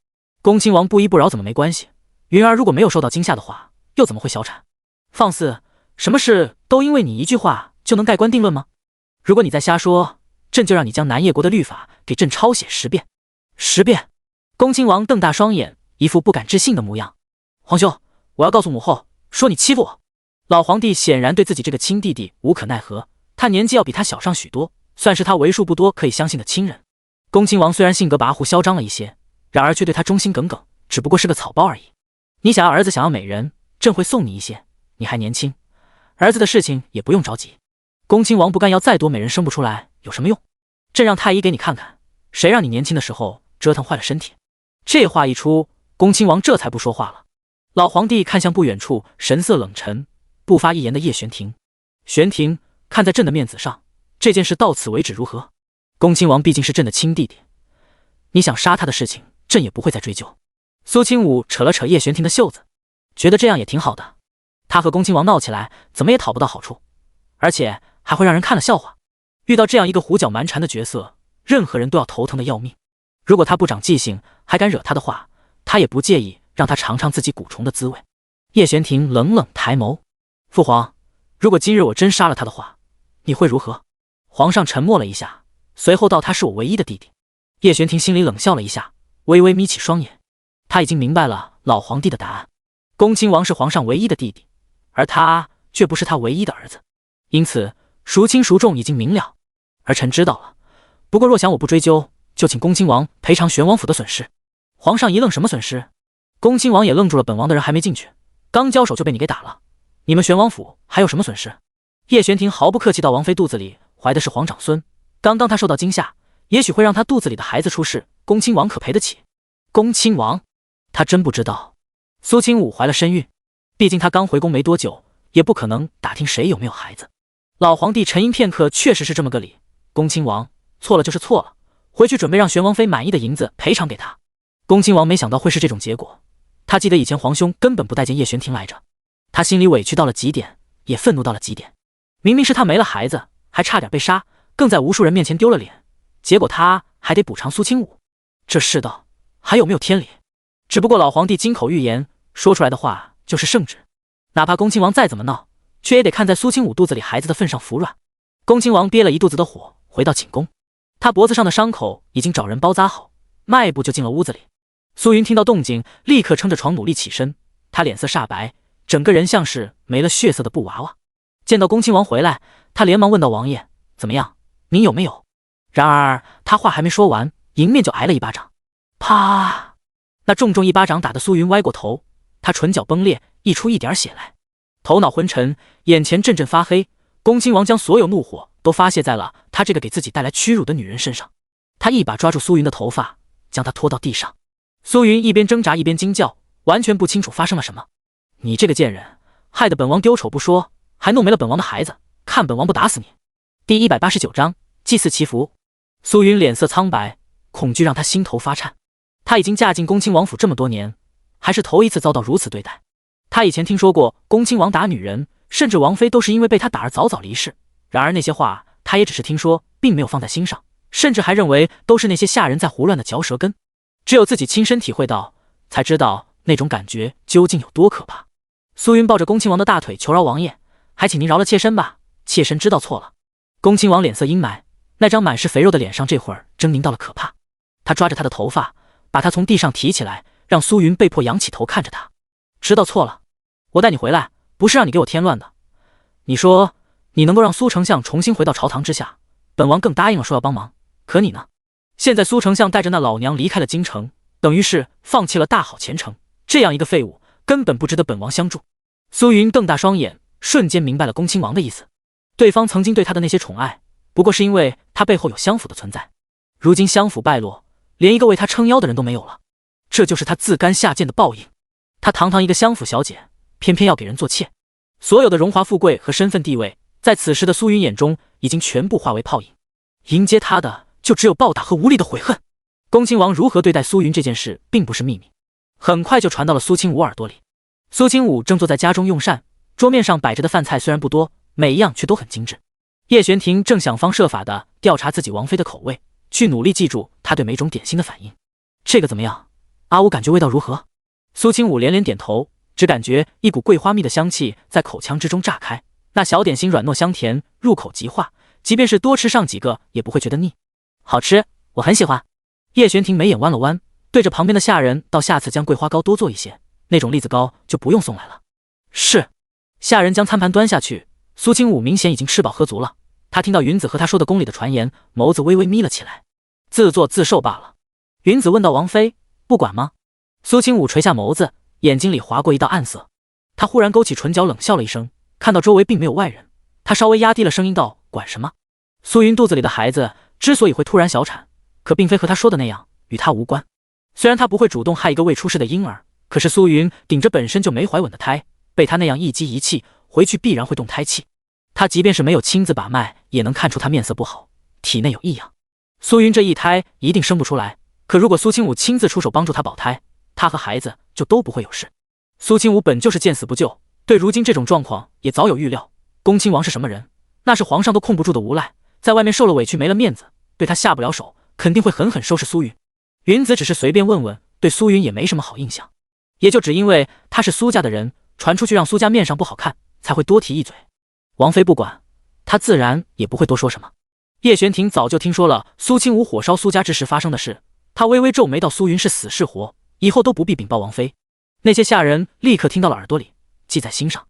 恭亲王不依不饶怎么没关系？云儿如果没有受到惊吓的话，又怎么会小产？放肆！什么事都因为你一句话就能盖棺定论吗？如果你再瞎说，朕就让你将南叶国的律法给朕抄写10遍。10遍！恭亲王瞪大双眼，一副不敢置信的模样。皇兄，我要告诉母后，说你欺负我。老皇帝显然对自己这个亲弟弟无可奈何，他年纪要比他小上许多，算是他为数不多可以相信的亲人。恭亲王虽然性格跋扈嚣张了一些，然而却对他忠心耿耿，只不过是个草包而已。你想要儿子，想要美人，朕会送你一些。你还年轻，儿子的事情也不用着急。恭亲王不干要再多美人生不出来有什么用？朕让太医给你看看，谁让你年轻的时候折腾坏了身体？这话一出，恭亲王这才不说话了。老皇帝看向不远处神色冷沉不发一言的叶玄庭。玄庭，看在朕的面子上，这件事到此为止如何？恭亲王毕竟是朕的亲弟弟，你想杀他的事情，朕也不会再追究。苏清武扯了扯叶玄庭的袖子，觉得这样也挺好的。他和恭亲王闹起来，怎么也讨不到好处，而且还会让人看了笑话。遇到这样一个胡搅蛮缠的角色，任何人都要头疼的要命。如果他不长记性，还敢惹他的话，他也不介意让他尝尝自己蛊虫的滋味。叶玄庭冷冷抬眸，父皇，如果今日我真杀了他的话，你会如何？皇上沉默了一下，随后道：他是我唯一的弟弟。叶玄庭心里冷笑了一下，微微眯起双眼。他已经明白了老皇帝的答案，恭亲王是皇上唯一的弟弟，而他却不是他唯一的儿子，因此孰轻孰重已经明了。儿臣知道了，不过若想我不追究，就请恭亲王赔偿玄王府的损失。皇上一愣，什么损失？恭亲王也愣住了，本王的人还没进去，刚交手就被你给打了，你们玄王府还有什么损失？叶玄庭毫不客气道：王妃肚子里怀的是皇长孙，刚刚他受到惊吓，也许会让他肚子里的孩子出事，恭亲王可赔得起？恭亲王，他真不知道苏清武怀了身孕，毕竟他刚回宫没多久，也不可能打听谁有没有孩子。老皇帝沉吟片刻，确实是这么个理。恭亲王，错了就是错了，回去准备让玄王妃满意的银子赔偿给他。恭亲王没想到会是这种结果，他记得以前皇兄根本不待见叶玄庭来着，他心里委屈到了极点，也愤怒到了极点。明明是他没了孩子，还差点被杀，更在无数人面前丢了脸，结果他还得补偿苏清武，这世道还有没有天理？只不过老皇帝金口玉言，说出来的话就是圣旨，哪怕恭亲王再怎么闹，却也得看在苏清武肚子里孩子的份上服软。恭亲王憋了一肚子的火，回到寝宫，他脖子上的伤口已经找人包扎好，迈步就进了屋子里。苏云听到动静，立刻撑着床努力起身，他脸色煞白，整个人像是没了血色的布娃娃。见到恭亲王回来，他连忙问道：王爷怎么样？您有没有？然而他话还没说完，迎面就挨了一巴掌。啪！那重重一巴掌打得苏云歪过头，他唇角崩裂，溢出一点血来，头脑昏沉，眼前阵阵发黑。恭亲王将所有怒火都发泄在了他这个给自己带来屈辱的女人身上。他一把抓住苏云的头发，将她拖到地上。苏云一边挣扎一边惊叫，完全不清楚发生了什么。你这个贱人，害得本王丢丑不说，还弄没了本王的孩子，看本王不打死你！第189章祭祀祈福。苏云脸色苍白，恐惧让他心头发颤。他已经嫁进恭亲王府这么多年，还是头一次遭到如此对待。他以前听说过恭亲王打女人，甚至王妃都是因为被他打而早早离世，然而那些话他也只是听说，并没有放在心上，甚至还认为都是那些下人在胡乱的嚼舌根。只有自己亲身体会到，才知道那种感觉究竟有多可怕。苏云抱着恭亲王的大腿求饶王爷，还请您饶了妾身吧，妾身知道错了。恭亲王脸色阴霾，那张满是肥肉的脸上这会儿狰狞到了可怕。他抓着他的头发，把他从地上提起来，让苏云被迫仰起头看着他。知道错了，我带你回来不是让你给我添乱的。你说你能够让苏丞相重新回到朝堂之下，本王更答应了说要帮忙，可你呢？现在苏丞相带着那老娘离开了京城，等于是放弃了大好前程，这样一个废物根本不值得本王相助。苏云瞪大双眼，瞬间明白了恭亲王的意思。对方曾经对他的那些宠爱，不过是因为他背后有相府的存在，如今相府败落，连一个为他撑腰的人都没有了，这就是他自甘下贱的报应。他堂堂一个相府小姐，偏偏要给人做妾，所有的荣华富贵和身份地位，在此时的苏云眼中已经全部化为泡影，迎接他的就只有暴打和无力的悔恨。恭亲王如何对待苏云这件事并不是秘密，很快就传到了苏清武耳朵里。苏清武正坐在家中用膳，桌面上摆着的饭菜虽然不多，每一样却都很精致。叶玄庭正想方设法的调查自己王妃的口味，去努力记住她对每种点心的反应。这个怎么样？阿武感觉味道如何？苏清武连连点头，只感觉一股桂花蜜的香气在口腔之中炸开，那小点心软糯香甜，入口即化，即便是多吃上几个也不会觉得腻。好吃，我很喜欢。叶玄庭眉眼弯了弯，对着旁边的下人道：下次将桂花糕多做一些，那种栗子糕就不用送来了。是。下人将餐盘端下去，苏清武明显已经吃饱喝足了。他听到云子和他说的宫里的传言，眸子微微眯了起来。自作自受罢了。云子问道：王妃不管吗？苏清武垂下眸子，眼睛里划过一道暗色。他忽然勾起唇角，冷笑了一声，看到周围并没有外人，他稍微压低了声音道：管什么？苏云肚子里的孩子之所以会突然小产，可并非和他说的那样，与他无关。虽然他不会主动害一个未出世的婴儿，可是苏云顶着本身就没怀稳的胎，被他那样一激一气，回去必然会动胎气。他即便是没有亲自把脉，也能看出他面色不好，体内有异样。苏云这一胎一定生不出来，可如果苏清武亲自出手帮助他保胎，他和孩子就都不会有事。苏清武本就是见死不救，对如今这种状况也早有预料。恭亲王是什么人？那是皇上都控不住的无赖，在外面受了委屈没了面子，对他下不了手，肯定会狠狠收拾苏云。云子只是随便问问，对苏云也没什么好印象，也就只因为他是苏家的人，传出去让苏家面上不好看，才会多提一嘴。王妃不管，他自然也不会多说什么。叶玄庭早就听说了苏清武火烧苏家之时发生的事，他微微皱眉道：苏云是死是活，以后都不必禀报王妃。那些下人立刻听到了耳朵里，记在心上。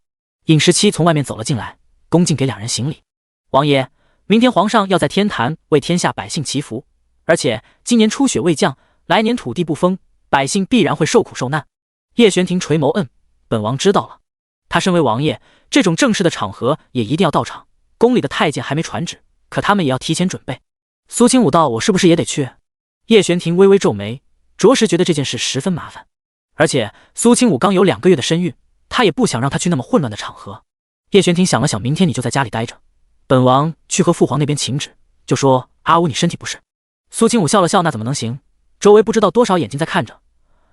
尹十七从外面走了进来，恭敬给两人行礼。王爷，明天皇上要在天坛为天下百姓祈福，而且今年初雪未降，来年土地不丰，百姓必然会受苦受难。叶玄庭垂眸本王知道了。他身为王爷，这种正式的场合也一定要到场。宫里的太监还没传旨，可他们也要提前准备。苏清武道：我是不是也得去？叶玄庭微微皱眉，着实觉得这件事十分麻烦。而且苏清武刚有2个月的身孕，他也不想让他去那么混乱的场合。叶玄庭想了想，明天你就在家里待着，本王去和父皇那边请旨，就说阿武你身体不适。苏清武笑了笑：那怎么能行？周围不知道多少眼睛在看着，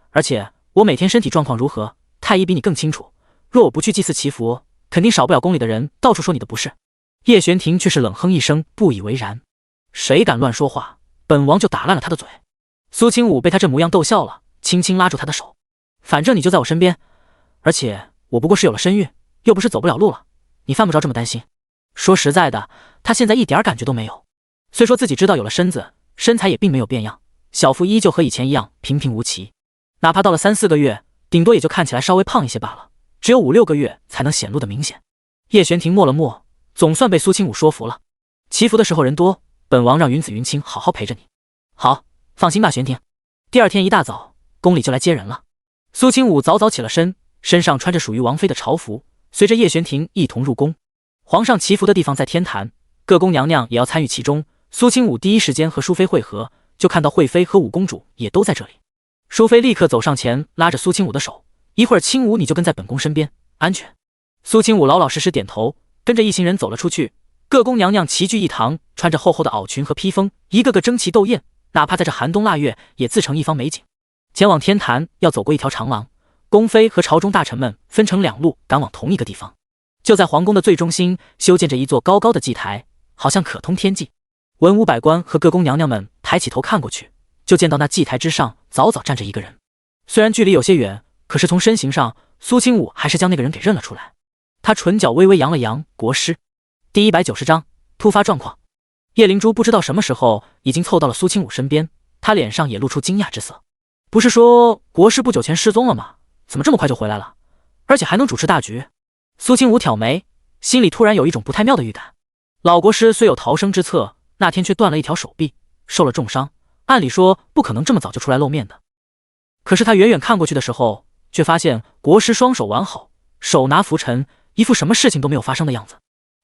而且我每天身体状况如何，太医比你更清楚。若我不去祭祀祈福，肯定少不了宫里的人到处说你的不是。叶玄庭却是冷哼一声，不以为然。谁敢乱说话，本王就打烂了他的嘴。苏清武被他这模样逗笑了，轻轻拉住他的手：反正你就在我身边，而且我不过是有了身孕，又不是走不了路了，你犯不着这么担心。说实在的，他现在一点感觉都没有。虽说自己知道有了身子，身材也并没有变样，小腹依旧和以前一样平平无奇，哪怕到了3、4个月，顶多也就看起来稍微胖一些罢了，只有5、6个月才能显露的明显。叶玄庭默了默，总算被苏清武说服了。祈福的时候人多，本王让云子云清好好陪着你。好，放心吧玄庭。第二天一大早，宫里就来接人了。苏清武早早起了身，身上穿着属于王妃的朝服，随着叶玄庭一同入宫。皇上祈福的地方在天坛，各宫娘娘也要参与其中。苏清武第一时间和淑妃会合，就看到惠妃和五公主也都在这里。淑妃立刻走上前，拉着苏清武的手：一会儿清武你就跟在本宫身边，安全。苏清武老老实实点头，跟着一行人走了出去。各宫娘娘齐聚一堂，穿着厚厚的袄裙和披风，一个个争奇斗艳，哪怕在这寒冬腊月，也自成一方美景。前往天坛要走过一条长廊，宫妃和朝中大臣们分成2路赶往同一个地方。就在皇宫的最中心修建着一座高高的祭台，好像可通天际。文武百官和各宫娘娘们抬起头看过去，就见到那祭台之上早早站着一个人。虽然距离有些远，可是从身形上，苏清武还是将那个人给认了出来。他唇角微微扬了扬：国师。第190章突发状况。叶灵珠不知道什么时候已经凑到了苏清武身边，他脸上也露出惊讶之色。不是说国师不久前失踪了吗？怎么这么快就回来了？而且还能主持大局？苏清武挑眉，心里突然有一种不太妙的预感。老国师虽有逃生之策，那天却断了一条手臂，受了重伤，按理说不可能这么早就出来露面的。可是他远远看过去的时候，却发现国师双手完好，手拿拂尘，一副什么事情都没有发生的样子。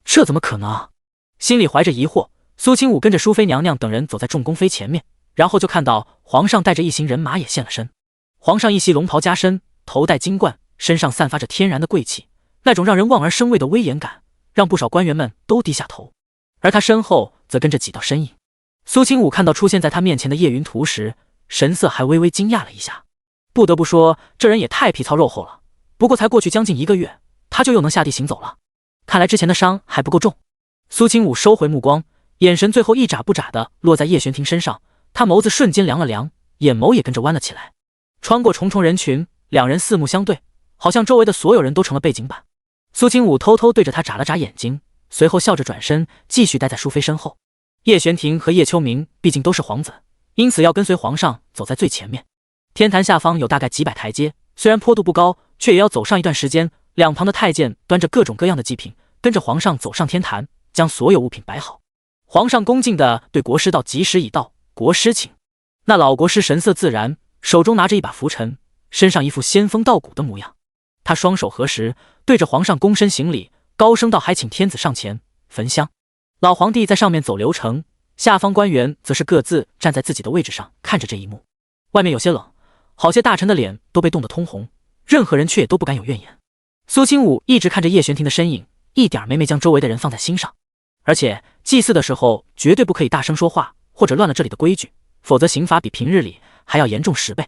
这怎么可能啊？心里怀着疑惑，苏清武跟着淑妃娘娘等人走在众宫妃前面，然后就看到皇上带着一行人马也现了身。皇上一袭龙袍加身，头戴金冠，身上散发着天然的贵气，那种让人望而生畏的威严感，让不少官员们都低下头。而他身后则跟着几道身影。苏清武看到出现在他面前的叶云图时，神色还微微惊讶了一下。不得不说，这人也太皮糙肉厚了。不过才过去将近1个月，他就又能下地行走了，看来之前的伤还不够重。苏清武收回目光，眼神最后一眨不眨的落在叶玄庭身上，他眸子瞬间凉了凉，眼眸也跟着弯了起来。穿过重重人群，两人四目相对，好像周围的所有人都成了背景板。苏清武偷偷对着他眨了眨眼睛，随后笑着转身，继续待在淑妃身后。叶玄庭和叶秋明毕竟都是皇子，因此要跟随皇上走在最前面。天坛下方有大概几百台阶，虽然坡度不高，却也要走上一段时间。两旁的太监端着各种各样的祭品，跟着皇上走上天坛，将所有物品摆好。皇上恭敬地对国师道：“吉时已到，国师请。”那老国师神色自然，手中拿着一把拂尘，身上一副仙风道骨的模样。他双手合十，对着皇上躬身行礼，高声道：“还请天子上前焚香。”老皇帝在上面走流程，下方官员则是各自站在自己的位置上，看着这一幕。外面有些冷，好些大臣的脸都被冻得通红，任何人却也都不敢有怨言。苏清武一直看着叶玄庭的身影，一点没将周围的人放在心上。而且祭祀的时候绝对不可以大声说话，或者乱了这里的规矩，否则刑罚比平日里还要严重10倍。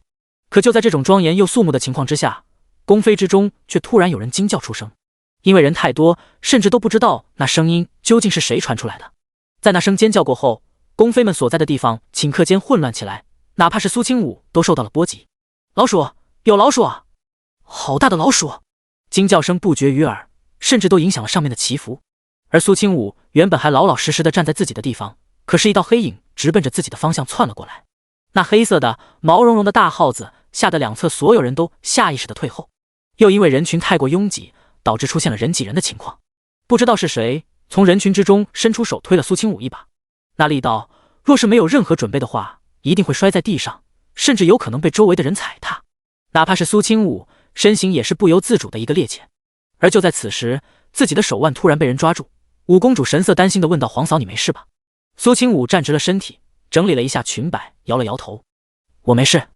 可就在这种庄严又肃穆的情况之下，宫妃之中却突然有人惊叫出声。因为人太多，甚至都不知道那声音究竟是谁传出来的。在那声尖叫过后，宫妃们所在的地方顷刻间混乱起来，哪怕是苏清武都受到了波及。老鼠，有老鼠啊！好大的老鼠！惊叫声不绝于耳，甚至都影响了上面的祈福。而苏清武原本还老老实实的站在自己的地方，可是一道黑影直奔着自己的方向窜了过来。那黑色的毛茸茸的大耗子吓得两侧所有人都下意识的退后，又因为人群太过拥挤，导致出现了人挤人的情况。不知道是谁从人群之中伸出手推了苏清武一把，那力道若是没有任何准备的话，一定会摔在地上，甚至有可能被周围的人踩踏。哪怕是苏清武身形也是不由自主的一个趔趄。而就在此时，自己的手腕突然被人抓住。五公主神色担心地问道：“皇嫂，你没事吧？”苏清武站直了身体，整理了一下裙摆，摇了摇头：“我没事。”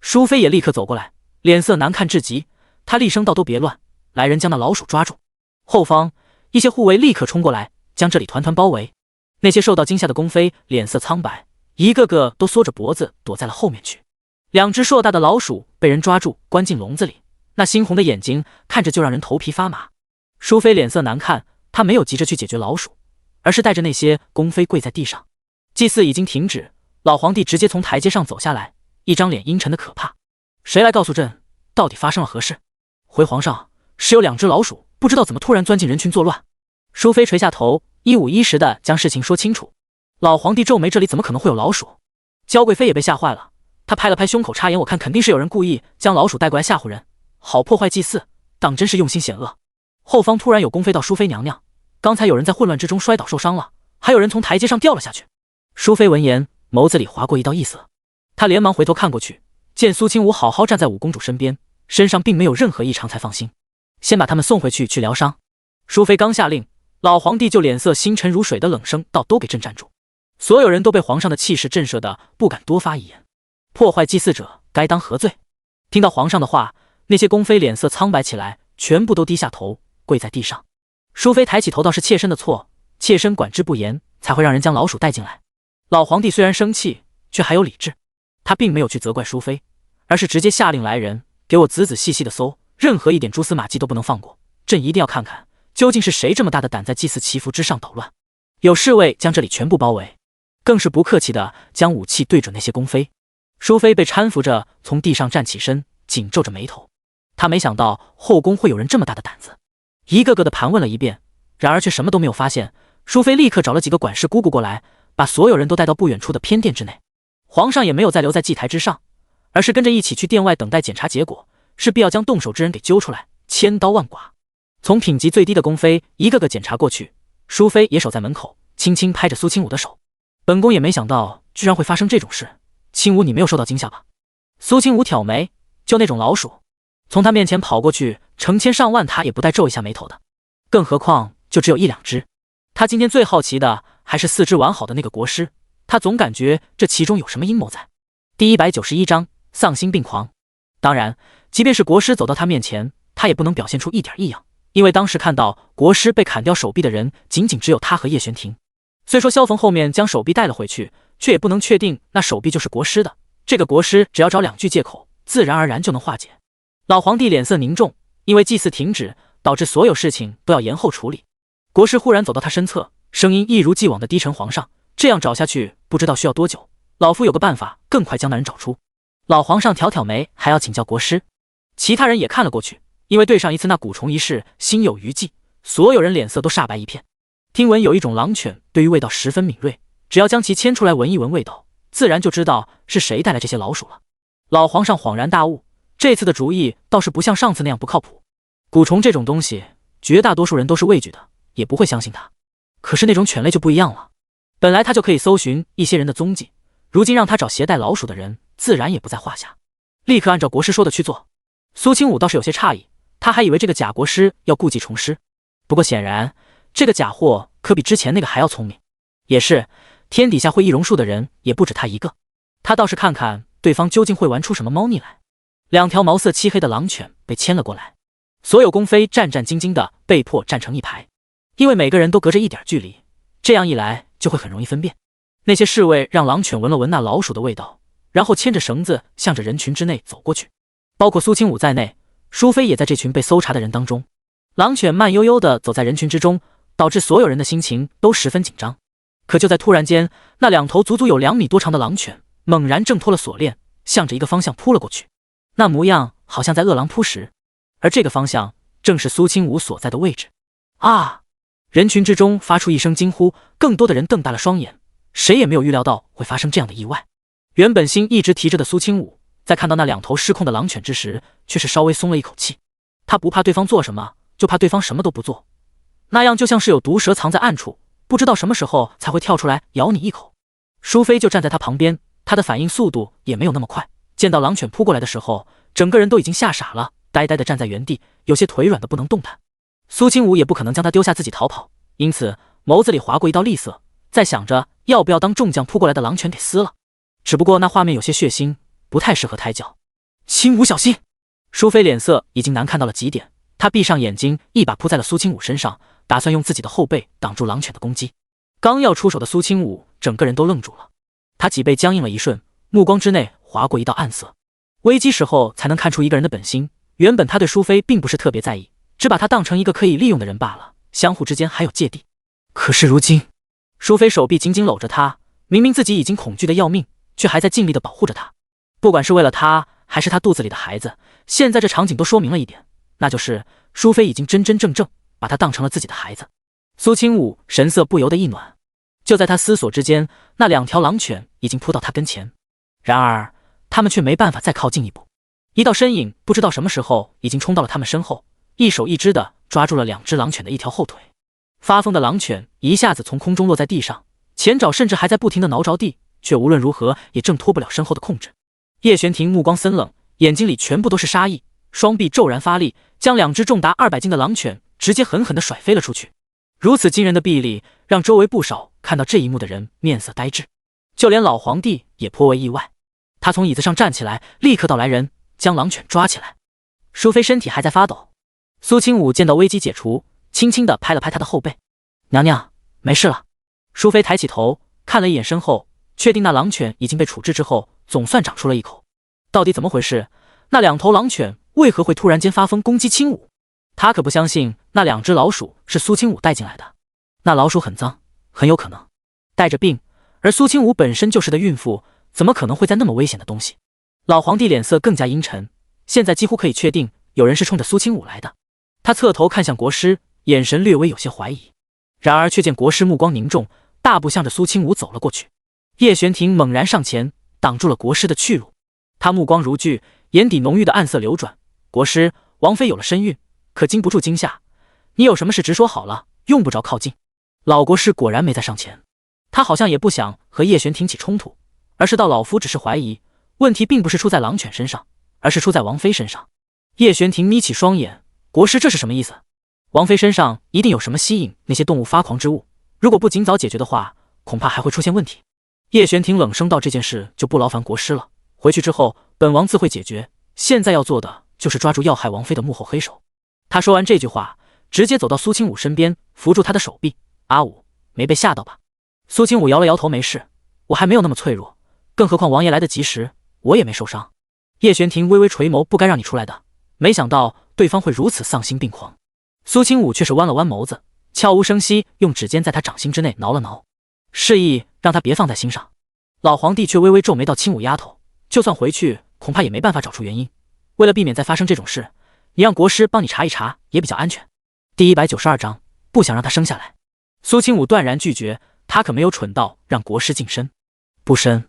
淑妃也立刻走过来，脸色难看至极，她厉声道：“都别乱，来人将那老鼠抓住。”后方一些护卫立刻冲过来，将这里团团包围。那些受到惊吓的宫妃脸色苍白，一个个都缩着脖子躲在了后面去。两只硕大的老鼠被人抓住，关进笼子里，那猩红的眼睛看着就让人头皮发麻。淑妃脸色难看，她没有急着去解决老鼠，而是带着那些宫妃跪在地上。祭祀已经停止，老皇帝直接从台阶上走下来，一张脸阴沉的可怕。谁来告诉朕，到底发生了何事？回皇上，是有2只老鼠，不知道怎么突然钻进人群作乱。淑妃垂下头，一五一十的将事情说清楚。老皇帝皱眉，这里怎么可能会有老鼠？娇贵妃也被吓坏了，她拍了拍胸口，插言：“我看肯定是有人故意将老鼠带过来吓唬人，好破坏祭祀，当真是用心险恶。”后方突然有宫妃道：“淑妃娘娘，刚才有人在混乱之中摔倒受伤了，还有人从台阶上掉了下去。”淑妃闻言，眸子里划过一道异色，她连忙回头看过去，见苏清武好好站在五公主身边，身上并没有任何异常，才放心，先把他们送回去疗伤。淑妃刚下令，老皇帝就脸色星沉如水的冷声道：“都给朕站住！”所有人都被皇上的气势震慑的不敢多发一言。破坏祭祀者该当何罪？听到皇上的话，那些宫妃脸色苍白起来，全部都低下头跪在地上。淑妃抬起头道：“是妾身的错，妾身管制不严，才会让人将老鼠带进来。”老皇帝虽然生气，却还有理智，他并没有去责怪淑妃，而是直接下令来人给我仔仔细细的搜，任何一点蛛丝马迹都不能放过，朕一定要看看究竟是谁这么大的胆在祭祀祈福之上捣乱。有侍卫将这里全部包围，更是不客气的将武器对准那些宫妃。淑妃被搀扶着从地上站起身，紧皱着眉头，她没想到后宫会有人这么大的胆子，一个个的盘问了一遍，然而却什么都没有发现。淑妃立刻找了几个管事姑姑过来，把所有人都带到不远处的偏殿之内。皇上也没有再留在祭台之上，而是跟着一起去殿外等待检查结果，是必要将动手之人给揪出来，千刀万剐。从品级最低的宫妃一个个检查过去，淑妃也守在门口，轻轻拍着苏清武的手：“本宫也没想到居然会发生这种事，清武你没有受到惊吓吧？”苏清武挑眉：“就那种老鼠，从他面前跑过去，成千上万他也不带皱一下眉头的，更何况就只有1-2只。他今天最好奇的还是4只完好的那个国师，他总感觉这其中有什么阴谋在。”第191章丧心病狂。当然，即便是国师走到他面前，他也不能表现出一点异样，因为当时看到国师被砍掉手臂的人仅仅只有他和叶玄庭。虽说萧逢后面将手臂带了回去，却也不能确定那手臂就是国师的。这个国师只要找2句借口，自然而然就能化解。老皇帝脸色凝重，因为祭祀停止，导致所有事情都要延后处理。国师忽然走到他身侧，声音一如既往的低沉：“皇上，这样找下去不知道需要多久，老夫有个办法，更快将那人找出。”老皇上挑挑眉，还要请教国师。其他人也看了过去，因为对上一次那蛊虫一事心有余悸，所有人脸色都煞白一片。听闻有一种狼犬对于味道十分敏锐，只要将其牵出来闻一闻味道，自然就知道是谁带来这些老鼠了。老皇上恍然大悟，这次的主意倒是不像上次那样不靠谱。蛊虫这种东西，绝大多数人都是畏惧的，也不会相信它。可是那种犬类就不一样了，本来他就可以搜寻一些人的踪迹，如今让他找携带老鼠的人，自然也不在话下。立刻按照国师说的去做。苏清武倒是有些诧异，他还以为这个假国师要故技重施，不过显然这个假货可比之前那个还要聪明。也是，天底下会易容术的人也不止他一个。他倒是看看对方究竟会玩出什么猫腻来。2条毛色漆黑的狼犬被牵了过来，所有宫妃战战兢兢的被迫站成一排，因为每个人都隔着一点距离，这样一来就会很容易分辨。那些侍卫让狼犬闻了闻那老鼠的味道，然后牵着绳子向着人群之内走过去，包括苏清武在内，淑妃也在这群被搜查的人当中。狼犬慢悠悠地走在人群之中，导致所有人的心情都十分紧张。可就在突然间，那2头足足有2米多长的狼犬猛然挣脱了锁链，向着一个方向扑了过去，那模样好像在饿狼扑食，而这个方向正是苏清武所在的位置。啊！人群之中发出一声惊呼，更多的人瞪大了双眼，谁也没有预料到会发生这样的意外。原本心一直提着的苏清武，在看到那2头失控的狼犬之时，却是稍微松了一口气。他不怕对方做什么，就怕对方什么都不做，那样就像是有毒蛇藏在暗处，不知道什么时候才会跳出来咬你一口。淑妃就站在他旁边，他的反应速度也没有那么快，见到狼犬扑过来的时候，整个人都已经吓傻了，呆呆地站在原地，有些腿软的不能动弹。苏清武也不可能将他丢下自己逃跑，因此眸子里划过一道厉色，在想着要不要当众将扑过来的狼犬给撕了。只不过那画面有些血腥，不太适合胎教。清武小心！淑妃脸色已经难看到了极点，她闭上眼睛，一把扑在了苏清武身上，打算用自己的后背挡住狼犬的攻击。刚要出手的苏清武整个人都愣住了，他脊背僵硬了一瞬，目光之内划过一道暗色。危机时候才能看出一个人的本心，原本他对淑妃并不是特别在意，只把她当成一个可以利用的人罢了，相互之间还有芥蒂。可是如今，淑妃手臂紧紧搂着他，明明自己已经恐惧的要命，却还在尽力的保护着他。不管是为了他，还是他肚子里的孩子，现在这场景都说明了一点，那就是淑妃已经真真正正把他当成了自己的孩子。苏清武神色不由得一暖，就在他思索之间，那2条狼犬已经扑到他跟前，然而他们却没办法再靠近一步。一道身影不知道什么时候已经冲到了他们身后，一手一只的抓住了2只狼犬的一条后腿。发疯的狼犬一下子从空中落在地上，前爪甚至还在不停的挠着地，却无论如何也挣脱不了身后的控制。叶玄庭目光森冷，眼睛里全部都是杀意，双臂骤然发力，将2只重达200斤的狼犬直接狠狠地甩飞了出去。如此惊人的臂力，让周围不少看到这一幕的人面色呆滞，就连老皇帝也颇为意外。他从椅子上站起来，立刻道来人，将狼犬抓起来。淑妃身体还在发抖，苏清武见到危机解除，轻轻地拍了拍他的后背：“娘娘，没事了。”淑妃抬起头看了一眼身后，确定那狼犬已经被处置之后，总算长出了一口。到底怎么回事？那2头狼犬为何会突然间发疯攻击清武？他可不相信那2只老鼠是苏清武带进来的。那老鼠很脏，很有可能带着病，而苏清武本身就是的孕妇，怎么可能会在那么危险的东西？老皇帝脸色更加阴沉，现在几乎可以确定有人是冲着苏清武来的。他侧头看向国师，眼神略微有些怀疑，然而却见国师目光凝重，大步向着苏清武走了过去。叶玄庭猛然上前挡住了国师的去路，他目光如炬，眼底浓郁的暗色流转：“国师，王妃有了身孕，可经不住惊吓，你有什么事直说好了，用不着靠近。”老国师果然没再上前，他好像也不想和叶玄庭起冲突，而是道：“老夫只是怀疑，问题并不是出在狼犬身上，而是出在王妃身上。”叶玄庭眯起双眼：“国师这是什么意思？王妃身上一定有什么吸引那些动物发狂之物，如果不尽早解决的话，恐怕还会出现问题。”叶玄庭冷声道：“这件事就不劳烦国师了，回去之后本王自会解决，现在要做的就是抓住要害王妃的幕后黑手。”他说完这句话，直接走到苏清武身边，扶住他的手臂：“阿武，没被吓到吧？”苏清武摇了摇头：“没事，我还没有那么脆弱，更何况王爷来得及时，我也没受伤。”叶玄庭微微垂眸：“不该让你出来的，没想到对方会如此丧心病狂。”苏清武却是弯了弯眸子，悄无声息用指尖在他掌心之内挠了挠，示意让他别放在心上。老皇帝却微微皱眉道：“青舞丫头，就算回去，恐怕也没办法找出原因。为了避免再发生这种事，你让国师帮你查一查也比较安全。”第192章，不想让他生下来。苏青武断然拒绝，他可没有蠢到让国师近身。不深，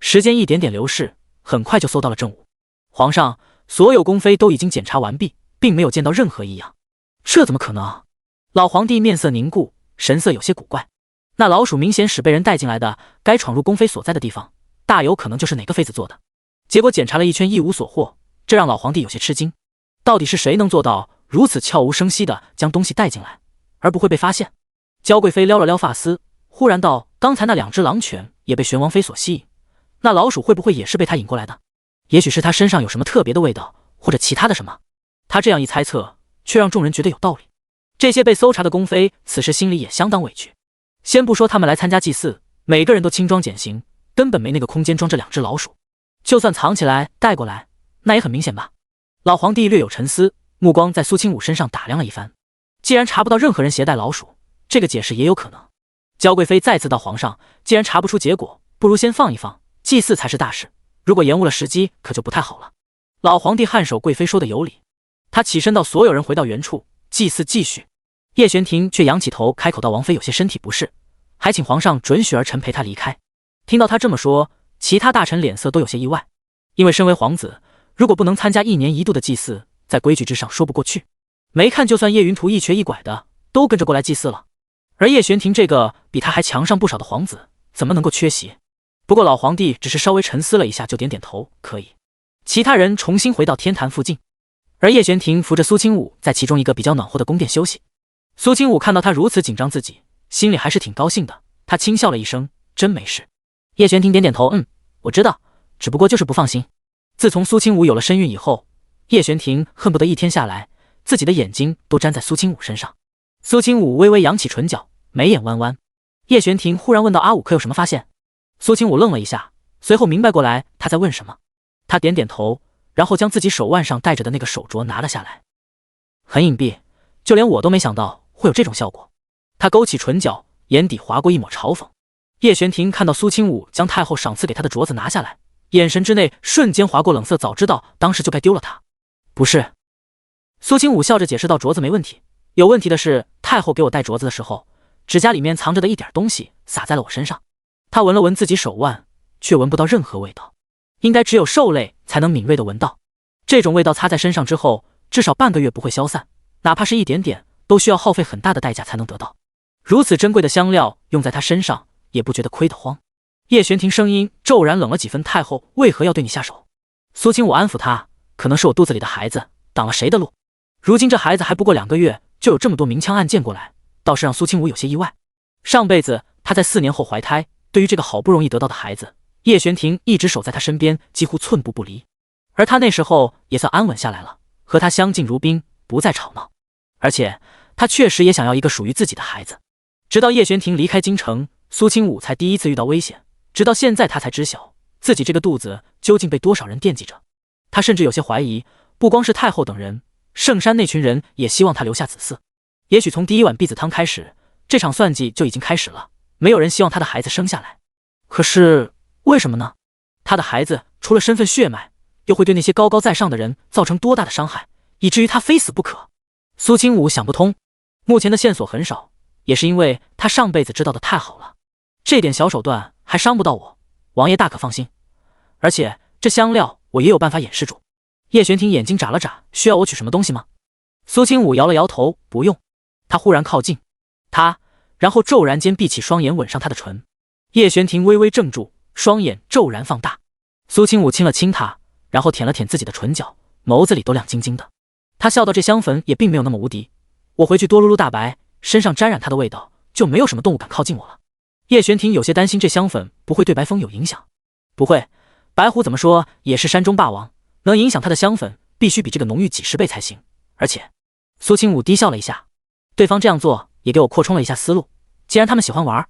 时间一点点流逝，很快就搜到了正午。皇上，所有宫妃都已经检查完毕，并没有见到任何异样。这怎么可能？老皇帝面色凝固，神色有些古怪。那老鼠明显是被人带进来的，该闯入宫妃所在的地方，大有可能就是哪个妃子做的。结果检查了一圈一无所获，这让老皇帝有些吃惊。到底是谁能做到如此悄无声息地将东西带进来，而不会被发现？娇贵妃撩了撩发丝，忽然道：“刚才那2只狼犬也被玄王妃所吸引，那老鼠会不会也是被他引过来的？也许是他身上有什么特别的味道，或者其他的什么。”他这样一猜测，却让众人觉得有道理。这些被搜查的宫妃此时心里也相当委屈。先不说他们来参加祭祀，每个人都轻装简行，根本没那个空间装这2只老鼠。就算藏起来带过来，那也很明显吧。老皇帝略有沉思，目光在苏清武身上打量了一番。既然查不到任何人携带老鼠，这个解释也有可能。娇贵妃再次道：“皇上，既然查不出结果，不如先放一放，祭祀才是大事。如果延误了时机，可就不太好了。”老皇帝颔首，贵妃说的有理。他起身到所有人回到原处，祭祀继续。叶玄庭却仰起头开口道：“王妃有些身体不适，还请皇上准许儿臣陪她离开。”听到他这么说，其他大臣脸色都有些意外，因为身为皇子，如果不能参加1年1度的祭祀，在规矩之上说不过去。没看就算叶云图一瘸一拐的都跟着过来祭祀了，而叶玄庭这个比他还强上不少的皇子，怎么能够缺席？不过老皇帝只是稍微沉思了一下，就点点头，可以。其他人重新回到天坛附近，而叶玄庭扶着苏清武在其中一个比较暖和的宫殿休息。苏清武看到他如此紧张自己，心里还是挺高兴的，他轻笑了一声：“真没事。”叶玄庭点点头：“我知道，只不过就是不放心。”自从苏清武有了身孕以后，叶玄庭恨不得一天下来，自己的眼睛都粘在苏清武身上。苏清武微微扬起唇角，眉眼弯弯。叶玄庭忽然问道：“阿武可有什么发现？”苏清武愣了一下，随后明白过来他在问什么。他点点头，然后将自己手腕上戴着的那个手镯拿了下来。很隐蔽，就连我都没想到会有这种效果。他勾起唇角，眼底划过一抹嘲讽。叶玄庭看到苏清武将太后赏赐给他的镯子拿下来，眼神之内瞬间划过冷色，早知道当时就该丢了它。不是，苏清武笑着解释道：“镯子没问题，有问题的是太后给我戴镯子的时候，指甲里面藏着的一点东西洒在了我身上。”他闻了闻自己手腕，却闻不到任何味道，应该只有兽类才能敏锐地闻到。这种味道擦在身上之后，至少半个月不会消散，哪怕是一点点，都需要耗费很大的代价才能得到。如此珍贵的香料用在他身上，也不觉得亏得慌。叶玄庭声音骤然冷了几分：“太后为何要对你下手？”苏清武安抚他：“可能是我肚子里的孩子挡了谁的路。如今这孩子还不过2个月，就有这么多明枪暗箭过来，倒是让苏清武有些意外。上辈子他在4年后怀胎，对于这个好不容易得到的孩子，叶玄庭一直守在他身边，几乎寸步不离。而他那时候也算安稳下来了，和他相敬如宾，不再吵闹。而且他确实也想要一个属于自己的孩子。直到叶玄庭离开京城，苏清武才第一次遇到危险，直到现在他才知晓自己这个肚子究竟被多少人惦记着。他甚至有些怀疑，不光是太后等人，圣山那群人也希望他留下子嗣。也许从第1碗婢子汤开始，这场算计就已经开始了，没有人希望他的孩子生下来。可是为什么呢？他的孩子除了身份血脉，又会对那些高高在上的人造成多大的伤害，以至于他非死不可？苏清武想不通。目前的线索很少，也是因为他上辈子知道的太好了，这点小手段还伤不到我，王爷大可放心。而且这香料我也有办法掩饰住。叶玄庭眼睛眨了眨：“需要我取什么东西吗？”苏清武摇了摇头：“不用。”他忽然靠近他，然后骤然间闭起双眼，吻上他的唇。叶玄庭微微怔住，双眼骤然放大。苏清武亲了亲他，然后舔了舔自己的唇角，眸子里都亮晶晶的。他笑道：“这香粉也并没有那么无敌，我回去多撸撸大白，身上沾染它的味道，就没有什么动物敢靠近我了。”叶玄庭有些担心这香粉不会对白风有影响。不会，白虎怎么说也是山中霸王，能影响他的香粉必须比这个浓郁几10倍才行。而且苏清武低笑了一下，对方这样做也给我扩充了一下思路，既然他们喜欢玩，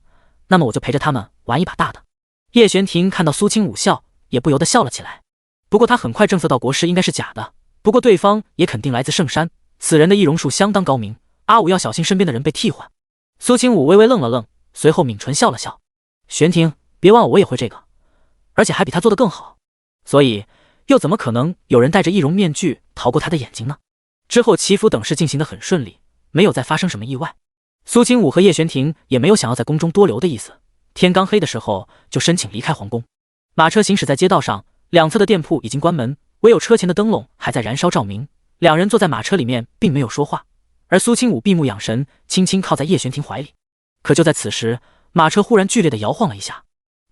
那么我就陪着他们玩一把大的。叶玄庭看到苏清武笑，也不由得笑了起来。不过他很快正色到：“国师应该是假的，不过对方也肯定来自圣山，此人的易容术相当高明，阿武要小心身边的人被替换。”苏清武微微愣了愣，随后抿唇笑了笑。玄庭，别忘了我也会这个，而且还比他做得更好。所以，又怎么可能有人戴着易容面具逃过他的眼睛呢？之后祈福等事进行得很顺利，没有再发生什么意外。苏清武和叶玄庭也没有想要在宫中多留的意思，天刚黑的时候就申请离开皇宫。马车行驶在街道上，两侧的店铺已经关门，唯有车前的灯笼还在燃烧照明。两人坐在马车里面，并没有说话，而苏清武闭目养神，轻轻靠在叶玄庭怀里。可就在此时，马车忽然剧烈地摇晃了一下，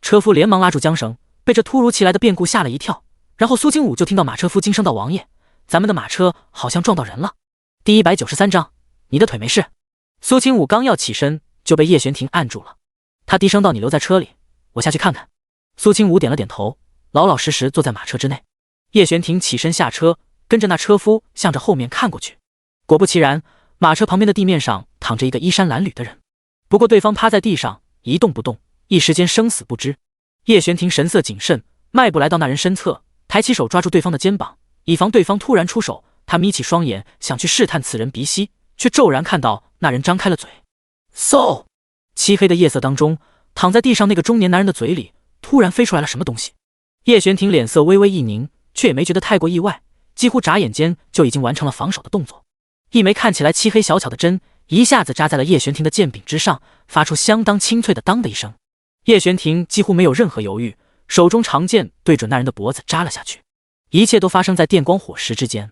车夫连忙拉住缰绳，被这突如其来的变故吓了一跳。然后苏清武就听到马车夫惊声道：“王爷，咱们的马车好像撞到人了。”第193章，你的腿没事。苏清武刚要起身，就被叶玄庭按住了。他低声道：“你留在车里，我下去看看。”苏清武点了点头，老老实实坐在马车之内。叶玄庭起身下车，跟着那车夫向着后面看过去。果不其然，马车旁边的地面上躺着一个衣衫褴褛的人，不过对方趴在地上一动不动，一时间生死不知。叶玄庭神色谨慎，迈步来到那人身侧，抬起手抓住对方的肩膀，以防对方突然出手。他眯起双眼，想去试探此人鼻息，却骤然看到那人张开了嘴。嗖！漆黑的夜色当中，躺在地上那个中年男人的嘴里突然飞出来了什么东西。叶玄庭脸色微微一凝，却也没觉得太过意外，几乎眨眼间就已经完成了防守的动作。一枚看起来漆黑小巧的针一下子扎在了叶玄庭的剑柄之上，发出相当清脆的当的一声。叶玄庭几乎没有任何犹豫，手中长剑对准那人的脖子扎了下去。一切都发生在电光火石之间，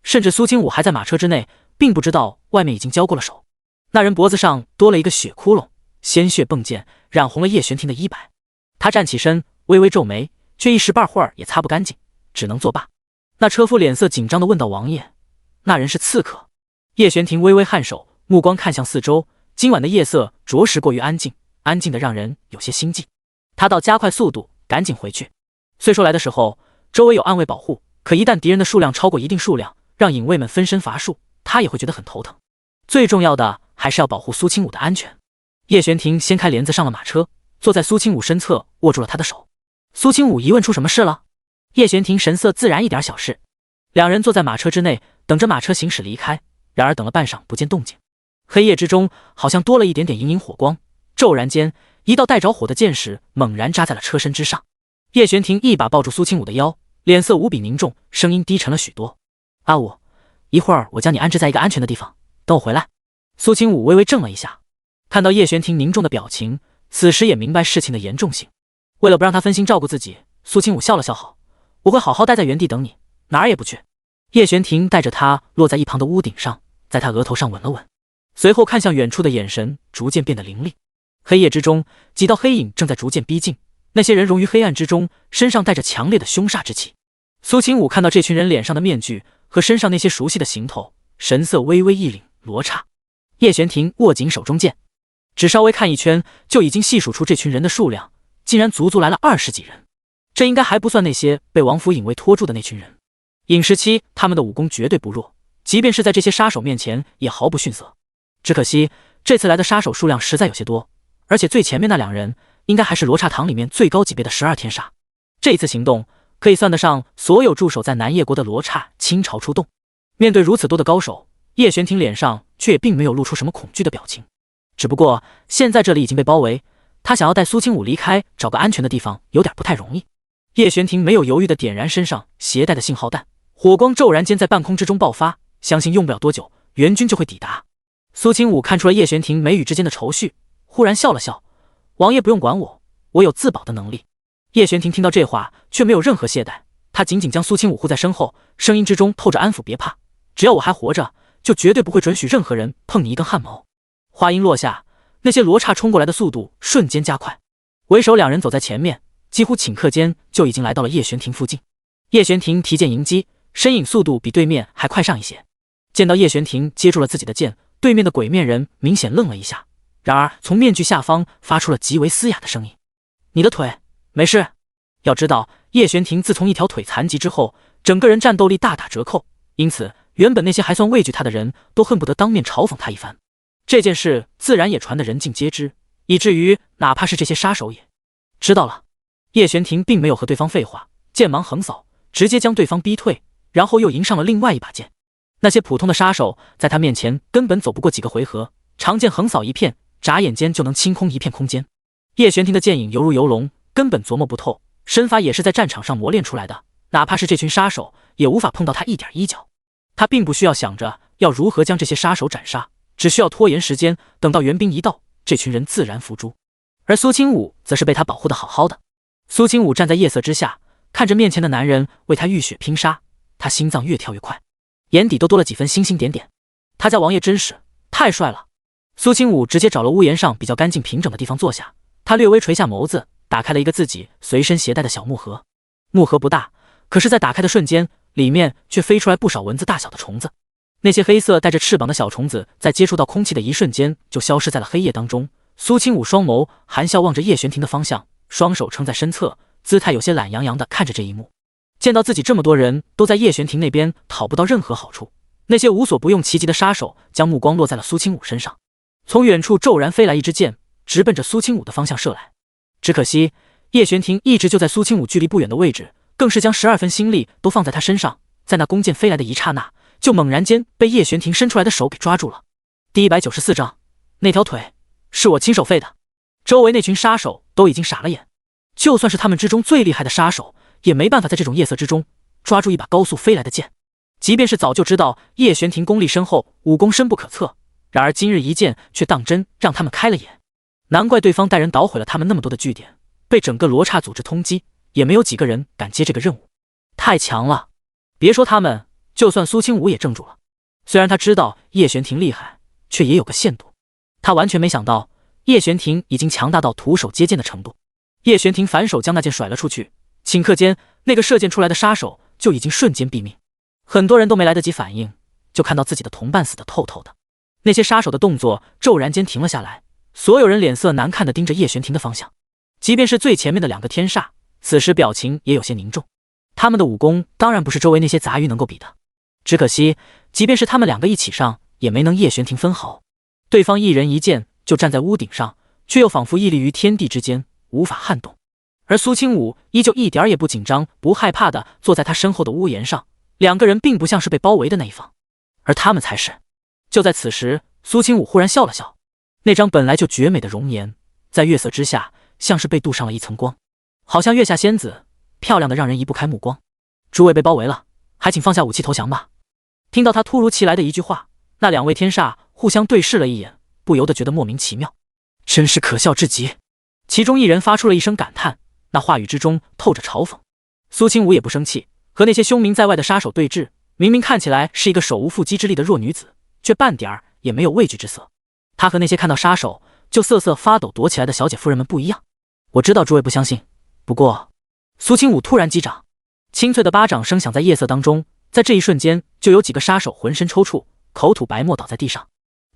甚至苏清武还在马车之内，并不知道外面已经交过了手。那人脖子上多了一个血窟窿，鲜血迸溅，染红了叶玄庭的衣摆。他站起身，微微皱眉，却一时半会儿也擦不干净，只能作罢。那车夫脸色紧张地问道：“王爷，那人是刺客？”叶玄庭微微颔首，目光看向四周。今晚的夜色着实过于安静，安静的让人有些心悸。他倒加快速度，赶紧回去。虽说来的时候周围有暗卫保护，可一旦敌人的数量超过一定数量，让影卫们分身乏术，他也会觉得很头疼。最重要的还是要保护苏清武的安全。叶玄庭掀开帘子上了马车，坐在苏清武身侧，握住了他的手。苏清武疑问：“出什么事了？”叶玄庭神色自然：“一点小事。”两人坐在马车之内，等着马车行驶离开。然而等了半晌，不见动静。黑夜之中好像多了一点点隐隐火光，骤然间，一道带着火的箭矢猛然扎在了车身之上。叶玄庭一把抱住苏清武的腰，脸色无比凝重，声音低沉了许多：“阿武，一会儿我将你安置在一个安全的地方，等我回来。”苏清武微微怔了一下，看到叶玄庭凝重的表情，此时也明白事情的严重性。为了不让他分心照顾自己，苏清武笑了笑：“好，我会好好待在原地等你，哪儿也不去。”叶玄庭带着他落在一旁的屋顶上，在他额头上吻了吻，随后看向远处的眼神逐渐变得凌厉。黑夜之中，几道黑影正在逐渐逼近，那些人融于黑暗之中，身上带着强烈的凶煞之气。苏清武看到这群人脸上的面具和身上那些熟悉的行头，神色微微一凛：“罗刹。”叶玄庭握紧手中剑，只稍微看一圈，就已经细数出这群人的数量，竟然足足来了20几人。这应该还不算那些被王府影卫拖住的那群人。尹时期他们的武功绝对不弱，即便是在这些杀手面前也毫不逊色。只可惜这次来的杀手数量实在有些多，而且最前面那两人应该还是罗刹堂里面最高级别的12天杀。这一次行动可以算得上所有驻守在南叶国的罗刹倾巢出动。面对如此多的高手，叶玄庭脸上却也并没有露出什么恐惧的表情。只不过现在这里已经被包围，他想要带苏清武离开，找个安全的地方有点不太容易。叶玄庭没有犹豫地点燃身上携带的信号弹，火光骤然间在半空之中爆发，相信用不了多久，援军就会抵达。苏清武看出了叶玄庭眉宇之间的愁绪，忽然笑了笑：“王爷不用管我，我有自保的能力。”叶玄庭听到这话却没有任何懈怠，他紧紧将苏清武护在身后，声音之中透着安抚：“别怕，只要我还活着，就绝对不会准许任何人碰你一根汗毛。”话音落下，那些罗刹冲过来的速度瞬间加快，为首两人走在前面，几乎顷刻间就已经来到了叶玄庭附近。叶玄庭提剑迎击，身影速度比对面还快上一些。见到叶玄庭接住了自己的剑，对面的鬼面人明显愣了一下，然而从面具下方发出了极为嘶哑的声音：“你的腿没事。”要知道叶玄庭自从一条腿残疾之后，整个人战斗力大打折扣，因此原本那些还算畏惧他的人都恨不得当面嘲讽他一番。这件事自然也传得人尽皆知，以至于哪怕是这些杀手也知道了。叶玄庭并没有和对方废话，剑芒横扫，直接将对方逼退，然后又迎上了另外一把剑。那些普通的杀手在他面前根本走不过几个回合，长剑横扫一片，眨眼间就能清空一片空间。叶玄庭的剑影犹如游龙，根本琢磨不透，身法也是在战场上磨练出来的，哪怕是这群杀手也无法碰到他一点一角。他并不需要想着要如何将这些杀手斩杀，只需要拖延时间，等到援兵一到，这群人自然伏诛。而苏清武则是被他保护得好好的。苏清武站在夜色之下，看着面前的男人为他浴血拼杀，他心脏越跳越快，眼底都多了几分星星点点。他家王爷真是太帅了。苏清武直接找了屋檐上比较干净平整的地方坐下，他略微垂下眸子，打开了一个自己随身携带的小木盒。木盒不大，可是在打开的瞬间，里面却飞出来不少蚊子大小的虫子。那些黑色带着翅膀的小虫子在接触到空气的一瞬间就消失在了黑夜当中。苏清武双眸含笑望着叶玄庭的方向，双手撑在身侧，姿态有些懒洋洋地看着这一幕。见到自己这么多人都在叶玄庭那边讨不到任何好处，那些无所不用其极的杀手将目光落在了苏清武身上。从远处骤然飞来一支箭，直奔着苏清武的方向射来。只可惜叶玄庭一直就在苏清武距离不远的位置，更是将12分心力都放在他身上，在那弓箭飞来的一刹那，就猛然间被叶玄庭伸出来的手给抓住了。第194章，那条腿是我亲手废的。周围那群杀手都已经傻了眼，就算是他们之中最厉害的杀手，也没办法在这种夜色之中抓住一把高速飞来的剑。即便是早就知道叶玄庭功力深厚，武功深不可测，然而今日一剑却当真让他们开了眼。难怪对方带人捣毁了他们那么多的据点，被整个罗刹组织通缉，也没有几个人敢接这个任务。太强了！别说他们，就算苏清武也怔住了。虽然他知道叶玄庭厉害，却也有个限度。他完全没想到叶玄庭已经强大到徒手接剑的程度。叶玄庭反手将那剑甩了出去，顷刻间那个射箭出来的杀手就已经瞬间毙命。很多人都没来得及反应，就看到自己的同伴死得透透的。那些杀手的动作骤然间停了下来，所有人脸色难看地盯着叶玄庭的方向。即便是最前面的2个天煞，此时表情也有些凝重。他们的武功当然不是周围那些杂鱼能够比的，只可惜即便是他们2个一起上，也没能叶玄庭分毫。对方一人一剑就站在屋顶上，却又仿佛屹立于天地之间，无法撼动。而苏清武依旧一点也不紧张不害怕地坐在他身后的屋檐上，2个人并不像是被包围的那一方，而他们才是。就在此时，苏清武忽然笑了笑，那张本来就绝美的容颜在月色之下像是被镀上了一层光，好像月下仙子，漂亮的让人移不开目光。诸位被包围了，还请放下武器投降吧。听到他突如其来的一句话，那2位天煞互相对视了一眼，不由得觉得莫名其妙，真是可笑至极。其中一人发出了一声感叹，那话语之中透着嘲讽。苏清武也不生气，和那些凶名在外的杀手对峙，明明看起来是一个手无缚鸡之力的弱女子，却半点儿也没有畏惧之色。她和那些看到杀手就瑟瑟发抖躲起来的小姐夫人们不一样。我知道诸位不相信，不过……苏清武突然击掌，清脆的巴掌声响在夜色当中，在这一瞬间就有几个杀手浑身抽搐，口吐白沫倒在地上。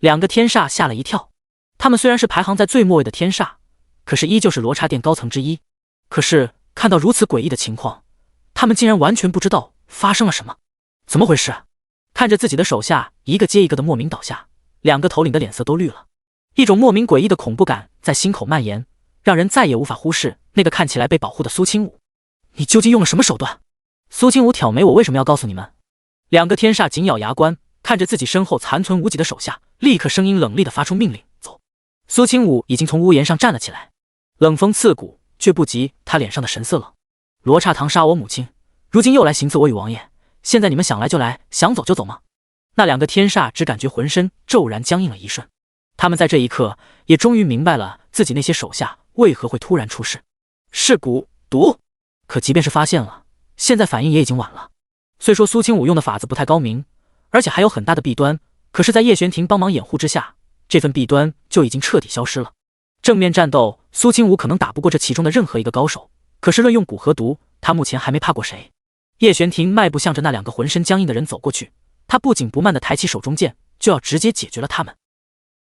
2个天煞吓了一跳，他们虽然是排行在最末位的天煞，可是依旧是罗刹殿高层之一。可是看到如此诡异的情况，他们竟然完全不知道发生了什么。怎么回事？看着自己的手下一个接一个的莫名倒下，2个头领的脸色都绿了，一种莫名诡异的恐怖感在心口蔓延，让人再也无法忽视那个看起来被保护的苏清武。你究竟用了什么手段？苏清武挑眉，我为什么要告诉你们？2个天煞紧咬牙关，看着自己身后残存无几的手下，立刻声音冷厉地发出命令：走！苏清武已经从屋檐上站了起来，冷风刺骨，却不及他脸上的神色冷。罗刹堂杀我母亲，如今又来行刺我与王爷，现在你们想来就来，想走就走吗？那2个天煞只感觉浑身骤然僵硬了一瞬，他们在这一刻也终于明白了自己那些手下为何会突然出事，是蛊毒。可即便是发现了，现在反应也已经晚了。虽说苏清武用的法子不太高明，而且还有很大的弊端，可是在叶玄庭帮忙掩护之下，这份弊端就已经彻底消失了。正面战斗，苏清武可能打不过这其中的任何一个高手，可是论用蛊和毒，他目前还没怕过谁。叶玄庭迈步向着那2个浑身僵硬的人走过去，他不紧不慢地抬起手中剑，就要直接解决了他们。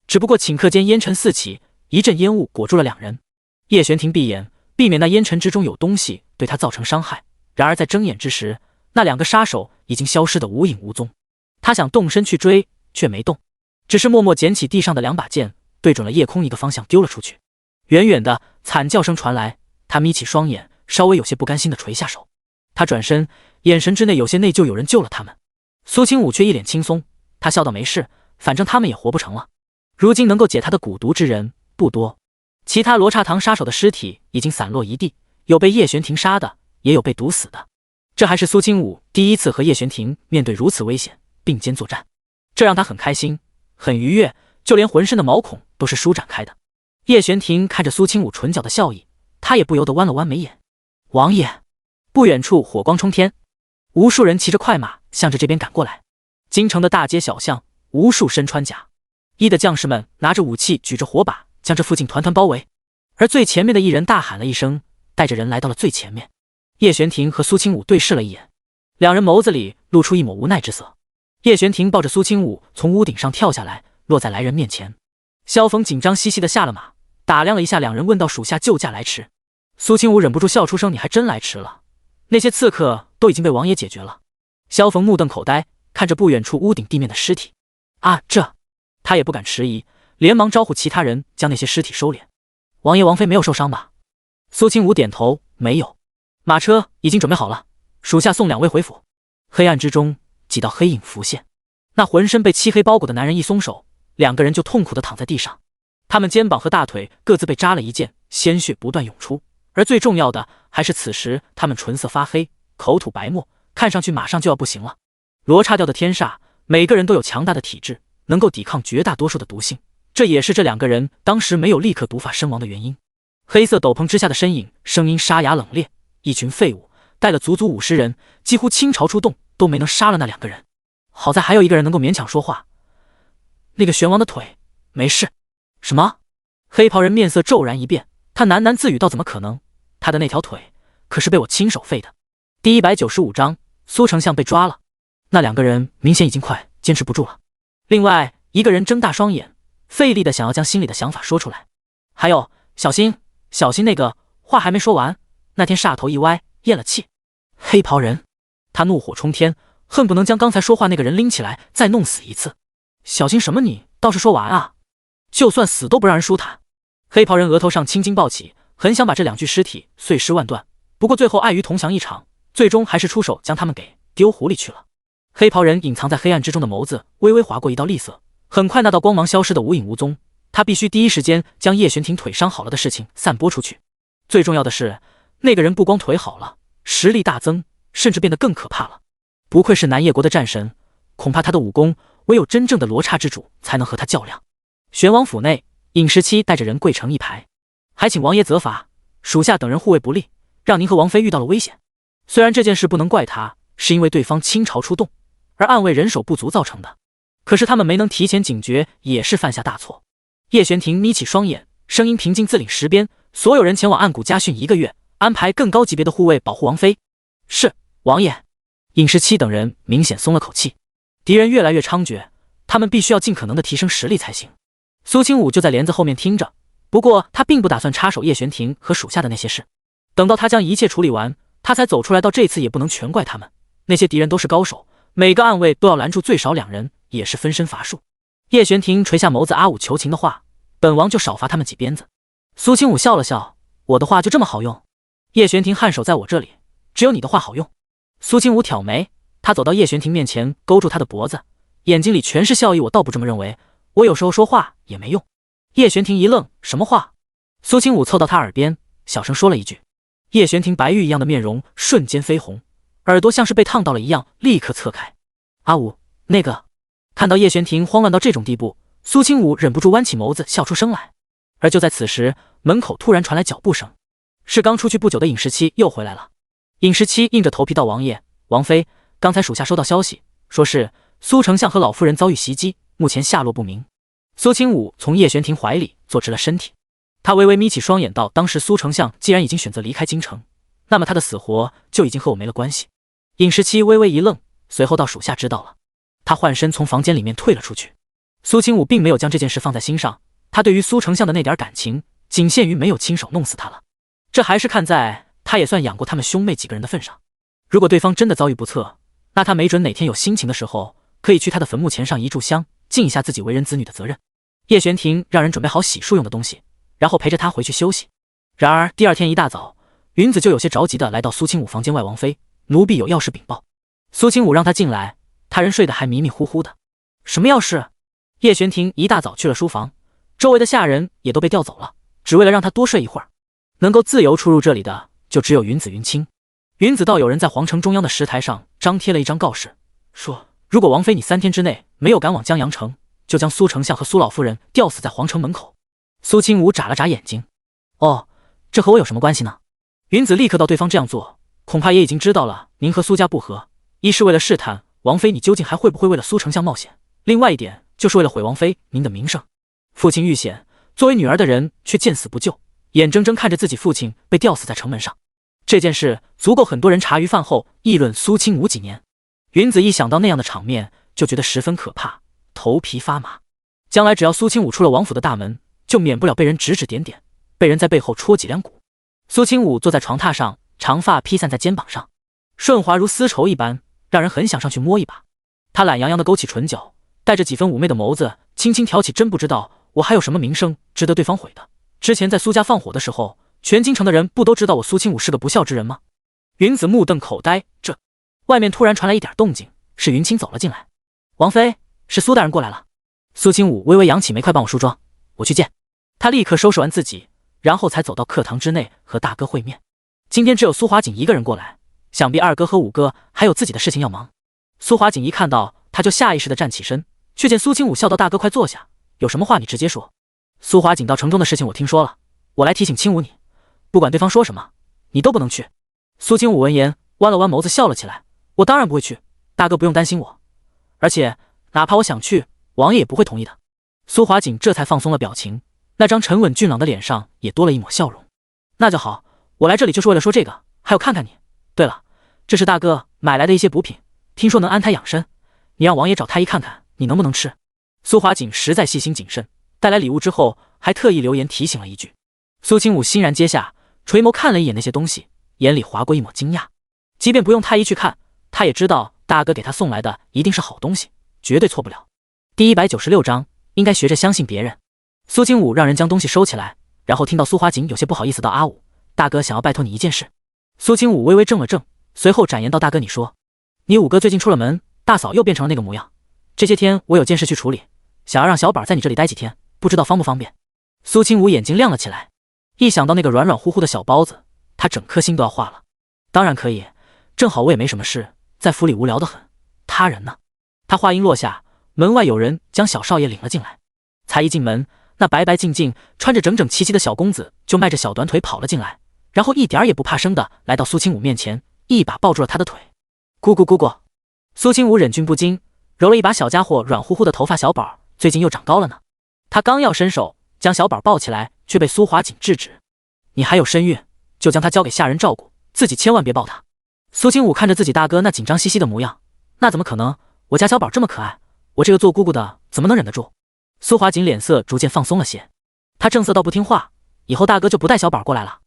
只不过顷刻间烟尘四起，一阵烟雾裹住了2人。叶玄庭闭眼，避免那烟尘之中有东西对他造成伤害。然而在睁眼之时，那2个杀手已经消失得无影无踪。他想动身去追，却没动，只是默默捡起地上的2把剑，对准了夜空一个方向丢了出去。远远的惨叫声传来，他眯起双眼，稍微有些不甘心地垂下手。他转身，眼神之内有些内疚，有人救了他们。苏清武却一脸轻松，他笑道：没事，反正他们也活不成了。如今能够解他的蛊毒之人不多。其他罗刹堂杀手的尸体已经散落一地，有被叶玄庭杀的，也有被毒死的。这还是苏清武第一次和叶玄庭面对如此危险并肩作战，这让他很开心，很愉悦，就连浑身的毛孔都是舒展开的。叶玄庭看着苏清武唇角的笑意，他也不由得弯了弯眉眼。王爷！不远处火光冲天，无数人骑着快马向着这边赶过来。京城的大街小巷，无数身穿甲衣的将士们拿着武器，举着火把，将这附近团团包围。而最前面的一人大喊了一声，带着人来到了最前面。叶玄庭和苏清武对视了一眼，两人眸子里露出一抹无奈之色。叶玄庭抱着苏清武从屋顶上跳下来，落在来人面前。萧峰紧张兮兮地下了马，打量了一下两人，问道：“属下救驾来迟。”苏清武忍不住笑出声：“你还真来迟了，那些刺客都已经被王爷解决了。”萧峰目瞪口呆，看着不远处屋顶地面的尸体。这他也不敢迟疑，连忙招呼其他人将那些尸体收敛。王爷王妃没有受伤吧？苏清武点头，没有。马车已经准备好了，属下送两位回府。黑暗之中，几道黑影浮现，那浑身被漆黑包裹的男人一松手，两个人就痛苦地躺在地上。他们肩膀和大腿各自被扎了一剑，鲜血不断涌出。而最重要的还是，此时他们唇色发黑，口吐白沫，看上去马上就要不行了。罗刹调的天煞，每个人都有强大的体质，能够抵抗绝大多数的毒性，这也是这两个人当时没有立刻毒发身亡的原因。黑色斗篷之下的身影，声音沙哑冷冽，一群废物，带了足足50人，几乎倾巢出动都没能杀了那两个人。好在还有一个人能够勉强说话。那个玄王的腿没事。什么？黑袍人面色骤然一变，他喃喃自语道：“怎么可能？他的那条腿可是被我亲手废的。”第195章，苏丞相被抓了。那两个人明显已经快坚持不住了。另外一个人睁大双眼，费力的想要将心里的想法说出来。还有，小心，小心！那个话还没说完，那天煞头一歪，咽了气。黑袍人，他怒火冲天，恨不能将刚才说话那个人拎起来再弄死一次。小心什么？你倒是说完啊！就算死都不让人舒坦。黑袍人额头上青筋暴起，很想把这两具尸体碎尸万段，不过最后碍于同降一场，最终还是出手将他们给丢湖里去了。黑袍人隐藏在黑暗之中的眸子微微划过一道厉色，很快那道光芒消失得无影无踪。他必须第一时间将叶玄庭腿伤好了的事情散播出去。最重要的是，那个人不光腿好了，实力大增，甚至变得更可怕了。不愧是南叶国的战神，恐怕他的武功唯有真正的罗刹之主才能和他较量。玄王府内，尹时期带着人跪成一排，还请王爷责罚，属下等人护卫不力，让您和王妃遇到了危险。虽然这件事不能怪他，是因为对方倾巢出动，而暗卫人手不足造成的，可是他们没能提前警觉，也是犯下大错。叶玄庭眯起双眼，声音平静自领10鞭，所有人前往暗谷家训1个月，安排更高级别的护卫保护王妃。是，王爷。尹时期等人明显松了口气，敌人越来越猖獗，他们必须要尽可能的提升实力才行。苏清武就在帘子后面听着，不过他并不打算插手叶玄庭和属下的那些事。等到他将一切处理完，他才走出来。到这次也不能全怪他们，那些敌人都是高手，每个暗卫都要拦住最少2人，也是分身乏术。叶玄庭垂下眸子，阿武求情的话，本王就少罚他们几鞭子。苏清武笑了笑，我的话就这么好用？叶玄庭颔首在我这里，只有你的话好用。苏清武挑眉，他走到叶玄庭面前，勾住他的脖子，眼睛里全是笑意。我倒不这么认为，我有时候说话也没用。叶玄庭一愣，什么话？苏清武凑到他耳边，小声说了一句。叶玄庭白玉一样的面容瞬间绯红，耳朵像是被烫到了一样，立刻侧开。阿武，那个……看到叶玄庭慌乱到这种地步，苏清武忍不住弯起眸子笑出声来。而就在此时，门口突然传来脚步声，是刚出去不久的尹时期又回来了。尹时期硬着头皮道：“王爷、王妃，刚才属下收到消息，说是苏丞相和老夫人遭遇袭击，目前下落不明。”苏清武从叶玄庭怀里坐直了身体，他微微眯起双眼道：“当时苏丞相既然已经选择离开京城，那么他的死活就已经和我没了关系。”尹时期微微一愣，随后道：“属下知道了。”他换身从房间里面退了出去。苏清武并没有将这件事放在心上，他对于苏丞相的那点感情仅限于没有亲手弄死他了，这还是看在他也算养过他们兄妹几个人的份上。如果对方真的遭遇不测，那他没准哪天有心情的时候，可以去他的坟墓前上一炷香，尽一下自己为人子女的责任。叶玄庭让人准备好洗漱用的东西，然后陪着他回去休息。然而第二天一大早，云子就有些着急的来到苏清武房间外：“王妃，奴婢有要事禀报。”苏清武让他进来，他人睡得还迷迷糊糊的。什么要事？叶玄庭一大早去了书房，周围的下人也都被调走了，只为了让他多睡一会儿。能够自由出入这里的，就只有云子云清。云子道有人在皇城中央的石台上张贴了一张告示，说如果王妃你3天之内没有赶往江阳城，就将苏丞相和苏老夫人吊死在皇城门口。苏清武眨了眨眼睛，哦，这和我有什么关系呢？云子立刻道对方这样做，恐怕也已经知道了您和苏家不和，一是为了试探王妃你究竟还会不会为了苏丞相冒险，另外一点就是为了毁王妃您的名声。父亲遇险，作为女儿的人却见死不救，眼睁睁看着自己父亲被吊死在城门上，这件事足够很多人茶余饭后议论苏清武几年。云子一想到那样的场面，就觉得十分可怕，头皮发麻。将来只要苏清武出了王府的大门，就免不了被人指指点点，被人在背后戳脊梁骨。苏清武坐在床榻上，长发披散在肩膀上，顺滑如丝绸一般，让人很想上去摸一把。他懒洋洋地勾起唇角，带着几分妩媚的眸子，轻轻挑起，真不知道我还有什么名声值得对方毁的。之前在苏家放火的时候，全京城的人不都知道我苏清武是个不孝之人吗？云子目瞪口呆，这外面突然传来一点动静，是云清走了进来。王妃，是苏大人过来了。苏清武微微扬起眉，快帮我梳妆，我去见。他立刻收拾完自己，然后才走到课堂之内和大哥会面。今天只有苏华锦一个人过来，想必二哥和五哥还有自己的事情要忙。苏华锦一看到他就下意识地站起身，却见苏清武笑道：大哥快坐下，有什么话你直接说。苏华锦到城中的事情我听说了，我来提醒清武你，不管对方说什么，你都不能去。苏清武闻言弯了弯眸子笑了起来，我当然不会去，大哥不用担心我，而且哪怕我想去，王爷也不会同意的。苏华锦这才放松了表情，那张沉稳俊朗的脸上也多了一抹笑容。那就好，我来这里就是为了说这个，还有看看你。对了，这是大哥买来的一些补品，听说能安胎养身，你让王爷找太医看看你能不能吃。苏华锦实在细心谨慎，带来礼物之后还特意留言提醒了一句。苏清武欣然接下，垂眸看了一眼那些东西，眼里划过一抹惊讶。即便不用太医去看，他也知道大哥给他送来的一定是好东西，绝对错不了。第196章，应该学着相信别人。苏清武让人将东西收起来，然后听到苏华锦有些不好意思道：阿武，大哥想要拜托你一件事。苏清武微微怔了怔，随后展言道：大哥你说。你五哥最近出了门，大嫂又变成了那个模样，这些天我有件事去处理，想要让小宝在你这里待几天，不知道方不方便。苏清武眼睛亮了起来，一想到那个软软乎乎的小包子，他整颗心都要化了。当然可以，正好我也没什么事，在府里无聊得很，他人呢？他话音落下，门外有人将小少爷领了进来。才一进门，那白白净净穿着整整齐齐的小公子就迈着小短腿跑了进来，然后一点也不怕生的来到苏清武面前，一把抱住了他的腿。姑姑姑姑。苏清武忍俊不禁，揉了一把小家伙软乎乎的头发，小宝最近又长高了呢。他刚要伸手将小宝抱起来，却被苏华锦制止。你还有身孕，就将他交给下人照顾，自己千万别抱他。苏清武看着自己大哥那紧张兮兮的模样，那怎么可能，我家小宝这么可爱，我这个做姑姑的怎么能忍得住。苏华锦脸色逐渐放松了些，他正色道：不听话，以后大哥就不带小宝过来了。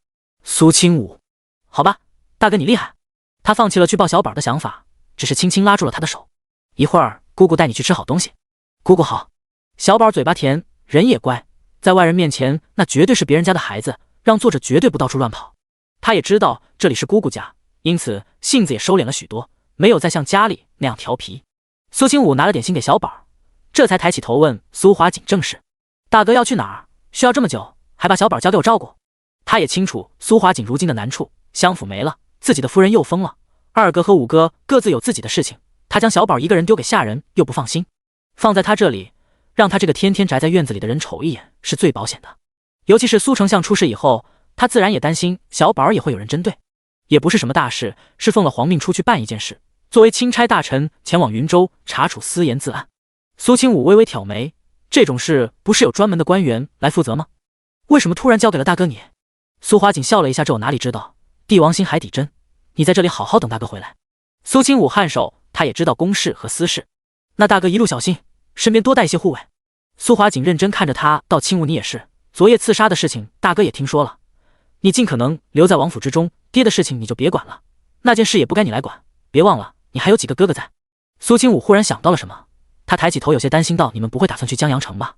苏清武，好吧，大哥你厉害。他放弃了去抱小宝的想法，只是轻轻拉住了他的手。一会儿姑姑带你去吃好东西。姑姑好。小宝嘴巴甜，人也乖，在外人面前那绝对是别人家的孩子，让坐着绝对不到处乱跑。他也知道这里是姑姑家，因此性子也收敛了许多，没有再像家里那样调皮。苏清武拿了点心给小宝，这才抬起头问苏华锦正事。大哥要去哪儿？需要这么久，还把小宝交给我照顾？他也清楚苏华锦如今的难处，相府没了，自己的夫人又疯了，二哥和五哥各自有自己的事情，他将小宝一个人丢给下人又不放心，放在他这里，让他这个天天宅在院子里的人瞅一眼是最保险的。尤其是苏丞相出事以后，他自然也担心小宝也会有人针对。也不是什么大事，是奉了皇命出去办一件事，作为钦差大臣前往云州查处私盐自案。苏清武微微挑眉，这种事不是有专门的官员来负责吗？为什么突然交给了大哥你？苏华锦笑了一下，这我哪里知道，帝王心海底针，你在这里好好等大哥回来。苏清武颔首，他也知道公事和私事，那大哥一路小心，身边多带一些护卫。苏华锦认真看着他道：清武你也是，昨夜刺杀的事情大哥也听说了，你尽可能留在王府之中，爹的事情你就别管了，那件事也不该你来管，别忘了你还有几个哥哥在。苏清武忽然想到了什么，他抬起头有些担心道：你们不会打算去江阳城吧？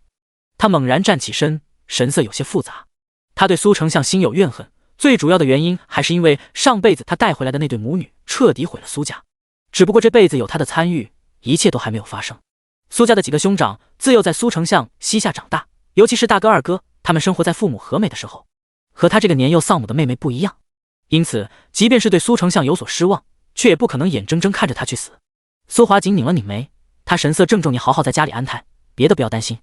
他猛然站起身，神色有些复杂。他对苏丞相心有怨恨，最主要的原因还是因为上辈子他带回来的那对母女彻底毁了苏家，只不过这辈子有他的参与，一切都还没有发生。苏家的几个兄长自幼在苏丞相膝下长大，尤其是大哥二哥，他们生活在父母和美的时候，和他这个年幼丧母的妹妹不一样，因此即便是对苏丞相有所失望，却也不可能眼睁睁看着他去死。苏华锦拧了拧眉，他神色郑重，你好好在家里安泰，别的不要担心。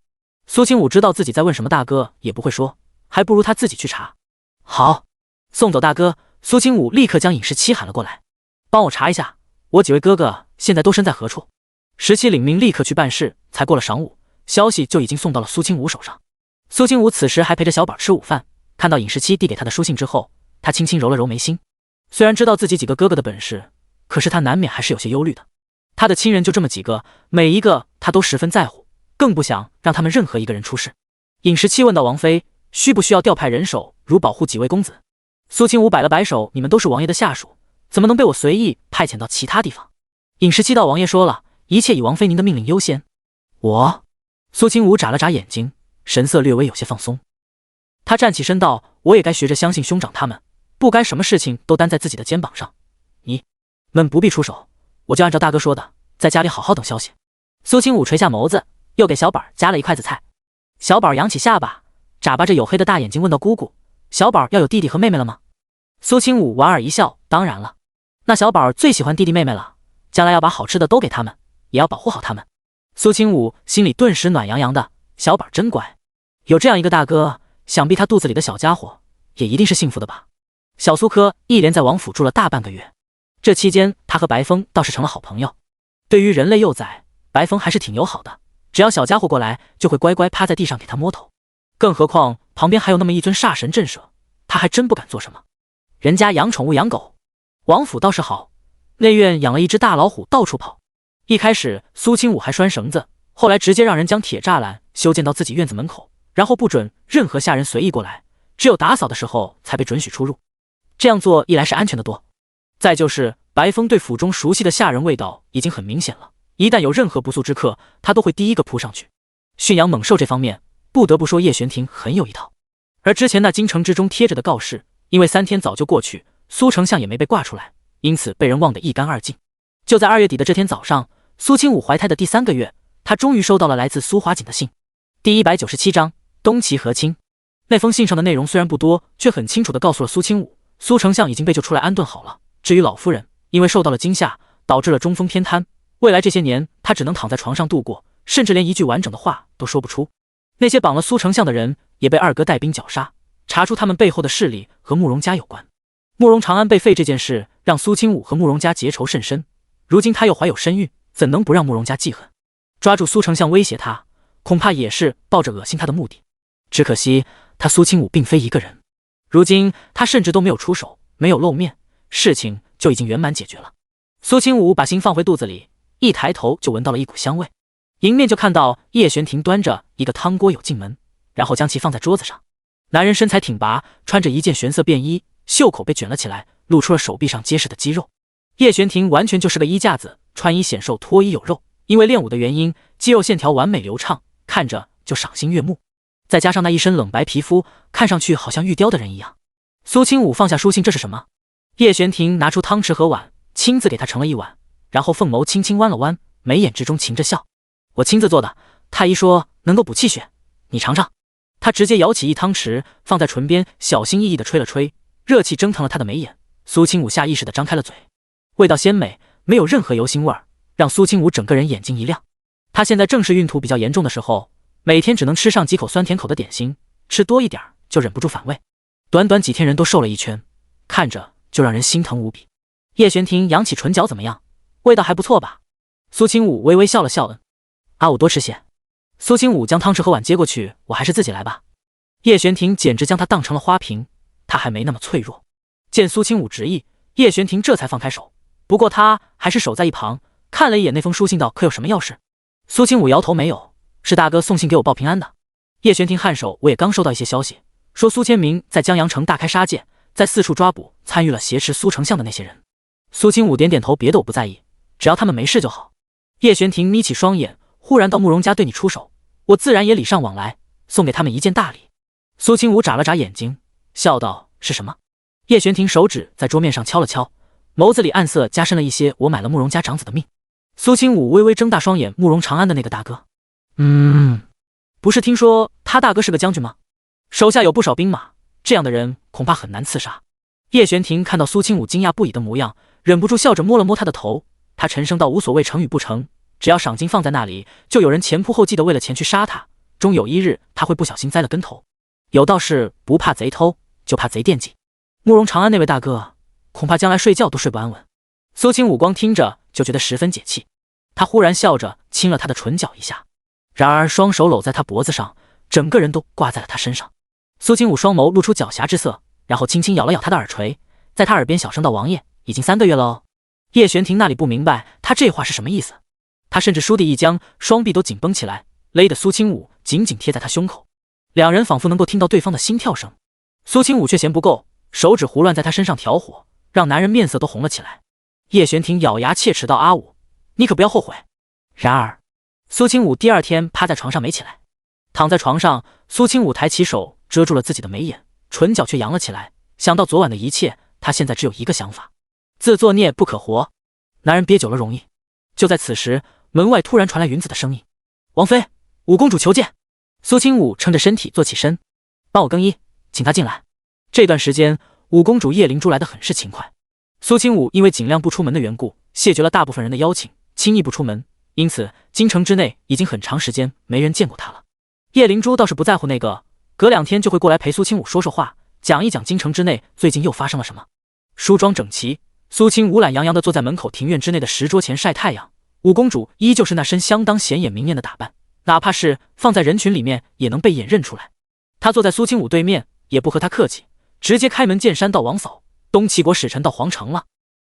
苏清武知道自己在问什么，大哥也不会说，还不如他自己去查。好，送走大哥，苏清武立刻将尹17喊了过来，帮我查一下，我几位哥哥现在都身在何处。17领命立刻去办事，才过了晌午，消息就已经送到了苏清武手上。苏清武此时还陪着小宝吃午饭，看到尹17递给他的书信之后，他轻轻揉了揉眉心。虽然知道自己几个哥哥的本事，可是他难免还是有些忧虑的。他的亲人就这么几个，每一个他都十分在乎，更不想让他们任何一个人出事。尹17问到王妃，需不需要调派人手，如保护几位公子？苏清武摆了摆手，你们都是王爷的下属，怎么能被我随意派遣到其他地方？尹17道，王爷说了，一切以王妃您的命令优先。我？苏清武眨了眨眼睛，神色略微有些放松。他站起身道，我也该学着相信兄长他们，不该什么事情都担在自己的肩膀上。你们不必出手，我就按照大哥说的，在家里好好等消息。苏清武垂下眸子，又给小宝夹了一筷子菜。小宝扬起下巴，眨巴着黝黑的大眼睛问道，姑姑，小宝要有弟弟和妹妹了吗？苏清武莞尔一笑，当然了，那小宝最喜欢弟弟妹妹了，将来要把好吃的都给他们，也要保护好他们。苏清武心里顿时暖洋洋的，小宝真乖，有这样一个大哥，想必他肚子里的小家伙也一定是幸福的吧。小苏科一连在王府住了大半个月，这期间他和白风倒是成了好朋友。对于人类幼崽，白风还是挺友好的，只要小家伙过来，就会乖乖趴在地上给他摸头。更何况旁边还有那么一尊煞神镇守，他还真不敢做什么。人家养宠物养狗，王府倒是好，内院养了一只大老虎到处跑。一开始苏清武还拴绳子，后来直接让人将铁栅栏修建到自己院子门口，然后不准任何下人随意过来，只有打扫的时候才被准许出入。这样做一来是安全的多，再就是白风对府中熟悉的下人味道已经很明显了，一旦有任何不速之客，他都会第一个扑上去。驯养猛兽这方面，不得不说叶玄庭很有一套。而之前那京城之中贴着的告示，因为3天早就过去，苏丞相也没被挂出来，因此被人忘得一干二净。就在2月底的这天早上，苏清武怀胎的第3个月，他终于收到了来自苏华锦的信。第197章东齐和亲。那封信上的内容虽然不多，却很清楚地告诉了苏清武，苏丞相已经被救出来安顿好了。至于老夫人，因为受到了惊吓，导致了中风偏瘫，未来这些年他只能躺在床上度过，甚至连一句完整的话都说不出。那些绑了苏丞相的人也被二哥带兵绞杀，查出他们背后的势力和慕容家有关。慕容长安被废这件事让苏清武和慕容家结仇甚深，如今他又怀有身孕，怎能不让慕容家记恨？抓住苏丞相威胁他，恐怕也是抱着恶心他的目的。只可惜他苏清武并非一个人，如今他甚至都没有出手，没有露面，事情就已经圆满解决了。苏清武把心放回肚子里，一抬头就闻到了一股香味，迎面就看到叶玄庭端着一个汤锅有进门，然后将其放在桌子上。男人身材挺拔，穿着一件玄色便衣，袖口被卷了起来，露出了手臂上结实的肌肉。叶玄庭完全就是个衣架子，穿衣显瘦，脱衣有肉，因为练武的原因，肌肉线条完美流畅，看着就赏心悦目。再加上那一身冷白皮肤，看上去好像玉雕的人一样。苏清武放下书信，这是什么？叶玄庭拿出汤匙和碗，亲自给他盛了一碗，然后凤眸轻轻弯了弯，眉眼之中噙着笑。我亲自做的，太医说能够补气血，你尝尝。他直接舀起一汤匙放在唇边，小心翼翼地吹了吹，热气蒸腾了他的眉眼。苏清武下意识地张开了嘴，味道鲜美，没有任何油腥味儿，让苏清武整个人眼睛一亮。他现在正是孕吐比较严重的时候，每天只能吃上几口酸甜口的点心，吃多一点就忍不住反胃。短短几天人都瘦了一圈，看着就让人心疼无比。叶玄庭扬起唇角，怎么样？味道还不错吧？苏清武微微笑了笑，阿武多吃些。苏清武将汤匙和碗接过去，我还是自己来吧。叶玄庭简直将他当成了花瓶，他还没那么脆弱。见苏清武执意，叶玄庭这才放开手，不过他还是守在一旁，看了一眼那封书信道，可有什么要事？苏清武摇头，没有，是大哥送信给我报平安的。叶玄庭颔首，我也刚收到一些消息，说苏千明在江阳城大开杀戒，在四处抓捕参与了挟持苏丞相的那些人。苏清武点点头，别的我不在意，只要他们没事就好。叶玄庭眯起双眼，忽然到慕容家对你出手，我自然也礼尚往来，送给他们一件大礼。苏清武眨了眨眼睛，笑道，是什么？叶玄庭手指在桌面上敲了敲，眸子里暗色加深了一些，我买了慕容家长子的命。苏清武微微睁大双眼，慕容长安的那个大哥。不是听说他大哥是个将军吗？手下有不少兵马，这样的人恐怕很难刺杀。叶玄庭看到苏清武惊讶不已的模样，忍不住笑着摸了摸他的头。他沉声道：“无所谓成与不成，只要赏金放在那里，就有人前仆后继的为了钱去杀他，终有一日他会不小心栽了跟头。有道是不怕贼偷，就怕贼惦记。慕容长安那位大哥，恐怕将来睡觉都睡不安稳。”苏清武光听着就觉得十分解气，他忽然笑着亲了他的唇角一下，然而双手搂在他脖子上，整个人都挂在了他身上。苏清武双眸露出狡黠之色，然后轻轻咬了咬他的耳垂，在他耳边小声道：“王爷，已经3个月了哦。”叶玄庭那里不明白他这话是什么意思，他甚至倏地一僵，双臂都紧绷起来，勒得苏清武紧紧贴在他胸口，两人仿佛能够听到对方的心跳声。苏清武却嫌不够，手指胡乱在他身上挑火，让男人面色都红了起来。叶玄庭咬牙切齿道：“阿武，你可不要后悔。”然而苏清武第二天趴在床上没起来，躺在床上，苏清武抬起手遮住了自己的眉眼，唇角却扬了起来。想到昨晚的一切，他现在只有一个想法：自作孽不可活。男人憋久了容易。就在此时，门外突然传来云子的声音：“王妃，五公主求见。”苏清武撑着身体坐起身：“帮我更衣，请她进来。”这段时间，五公主叶灵珠来得很是勤快。苏清武因为尽量不出门的缘故，谢绝了大部分人的邀请，轻易不出门，因此京城之内已经很长时间没人见过他了。叶灵珠倒是不在乎那个，隔2天就会过来陪苏清武说说话，讲一讲京城之内最近又发生了什么。梳妆整齐，苏清武懒洋洋地坐在门口庭院之内的石桌前晒太阳。五公主依旧是那身相当显眼明艳的打扮，哪怕是放在人群里面也能被眼认出来。她坐在苏清武对面，也不和他客气，直接开门见山道：“王嫂，东齐国使臣到皇城了。”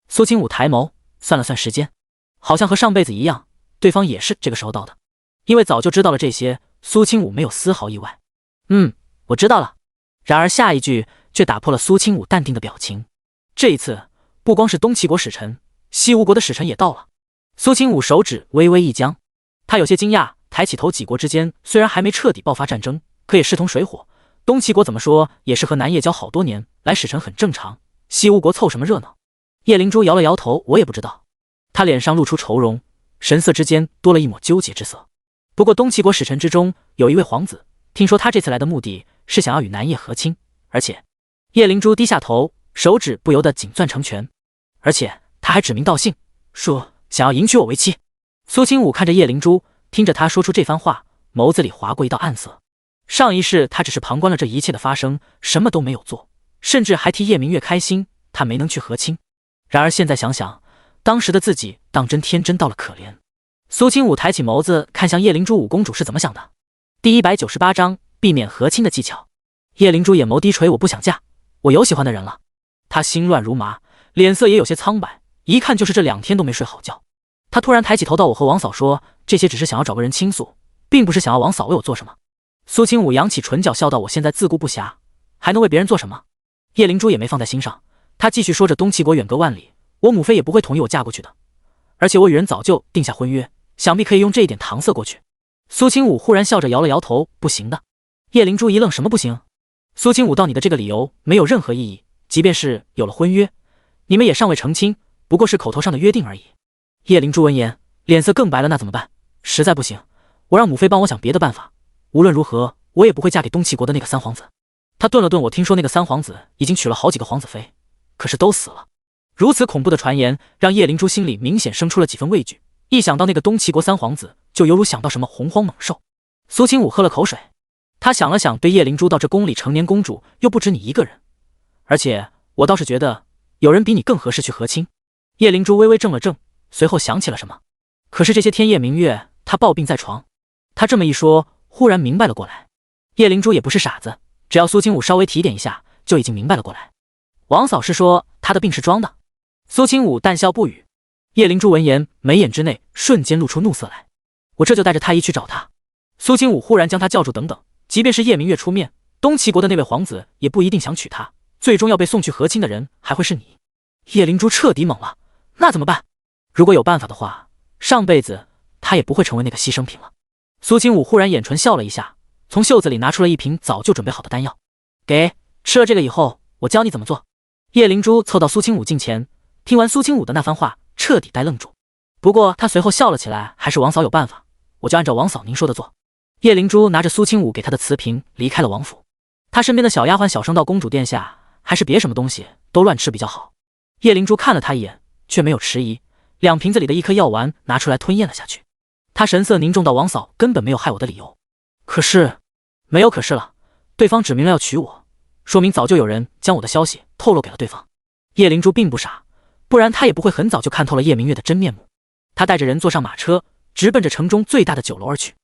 苏清武抬眸算了算时间，好像和上辈子一样，对方也是这个时候到的。因为早就知道了这些，苏清武没有丝毫意外。我知道了。然而下一句却打破了苏清武淡定的表情。这一次不光是东齐国使臣，西吴国的使臣也到了。苏清武手指微微一僵，他有些惊讶，抬起头，几国之间虽然还没彻底爆发战争，可也势同水火。东齐国怎么说也是和南叶交好多年，来使臣很正常，西吴国凑什么热闹？叶灵珠摇了摇头：“我也不知道。”他脸上露出愁容，神色之间多了一抹纠结之色。不过东齐国使臣之中有一位皇子，听说他这次来的目的是想要与南叶和亲，而且……叶灵珠低下头，手指不由得紧攥成拳，而且他还指名道姓说想要迎娶我为妻。苏清武看着叶灵珠，听着他说出这番话，眸子里划过一道暗色。上一世他只是旁观了这一切的发生，什么都没有做，甚至还替叶明月开心，他没能去和亲。然而现在想想，当时的自己当真天真到了可怜。苏清武抬起眸子看向叶灵珠：“五公主是怎么想的？”第198章避免和亲的技巧。叶灵珠眼眸低垂：“我不想嫁，我有喜欢的人了。”她心乱如麻，脸色也有些苍白，一看就是这2天都没睡好觉。她突然抬起头道：“我和王嫂说，这些只是想要找个人倾诉，并不是想要王嫂为我做什么。”苏清武扬起唇角笑道：“我现在自顾不暇，还能为别人做什么？”叶灵珠也没放在心上，她继续说着：“东齐国远隔万里，我母妃也不会同意我嫁过去的，而且我与人早就定下婚约，想必可以用这一点搪塞过去。”苏清武忽然笑着摇了摇头：“不行的。”叶灵珠一愣：“什么不行？”苏清武道：“你的这个理由没有任何意义，即便是有了婚约，你们也尚未成亲，不过是口头上的约定而已。”叶灵珠闻言脸色更白了：“那怎么办？实在不行，我让母妃帮我想别的办法。无论如何，我也不会嫁给东齐国的那个三皇子。”他顿了顿：“我听说那个三皇子已经娶了好几个皇子妃，可是都死了。”如此恐怖的传言让叶灵珠心里明显生出了几分畏惧，一想到那个东齐国三皇子，就犹如想到什么洪荒猛兽。苏清武喝了口水，他想了想，对叶灵珠道：“这宫里成年公主又不止你一个人，而且我倒是觉得有人比你更合适去和亲。”叶灵珠微微怔了怔，随后想起了什么。可是这些天叶明月她抱病在床，他这么一说，忽然明白了过来。叶灵珠也不是傻子，只要苏清武稍微提点一下，就已经明白了过来。王嫂是说她的病是装的？苏清武淡笑不语。叶灵珠闻言，眉眼之内瞬间露出怒色来：“我这就带着太医去找他。”苏清武忽然将他叫住：“等等，即便是叶明月出面，东齐国的那位皇子也不一定想娶她，最终要被送去和亲的人还会是你。”叶灵珠彻底懵了，那怎么办？如果有办法的话，上辈子他也不会成为那个牺牲品了。苏清武忽然眼唇笑了一下，从袖子里拿出了一瓶早就准备好的丹药：“给，吃了这个以后，我教你怎么做。”叶灵珠凑到苏清武近前，听完苏清武的那番话，彻底呆愣住。不过他随后笑了起来，还是王嫂有办法，我就按照王嫂您说的做。叶灵珠拿着苏清武给她的瓷瓶离开了王府。她身边的小丫鬟小声道：“公主殿下，还是别什么东西都乱吃比较好。”叶灵珠看了他一眼，却没有迟疑，两瓶子里的一颗药丸拿出来吞咽了下去。他神色凝重道：“王嫂根本没有害我的理由。”可是，没有可是了，对方指明了要娶我，说明早就有人将我的消息透露给了对方。叶灵珠并不傻，不然她也不会很早就看透了叶明月的真面目。她带着人坐上马车，直奔着城中最大的酒楼而去。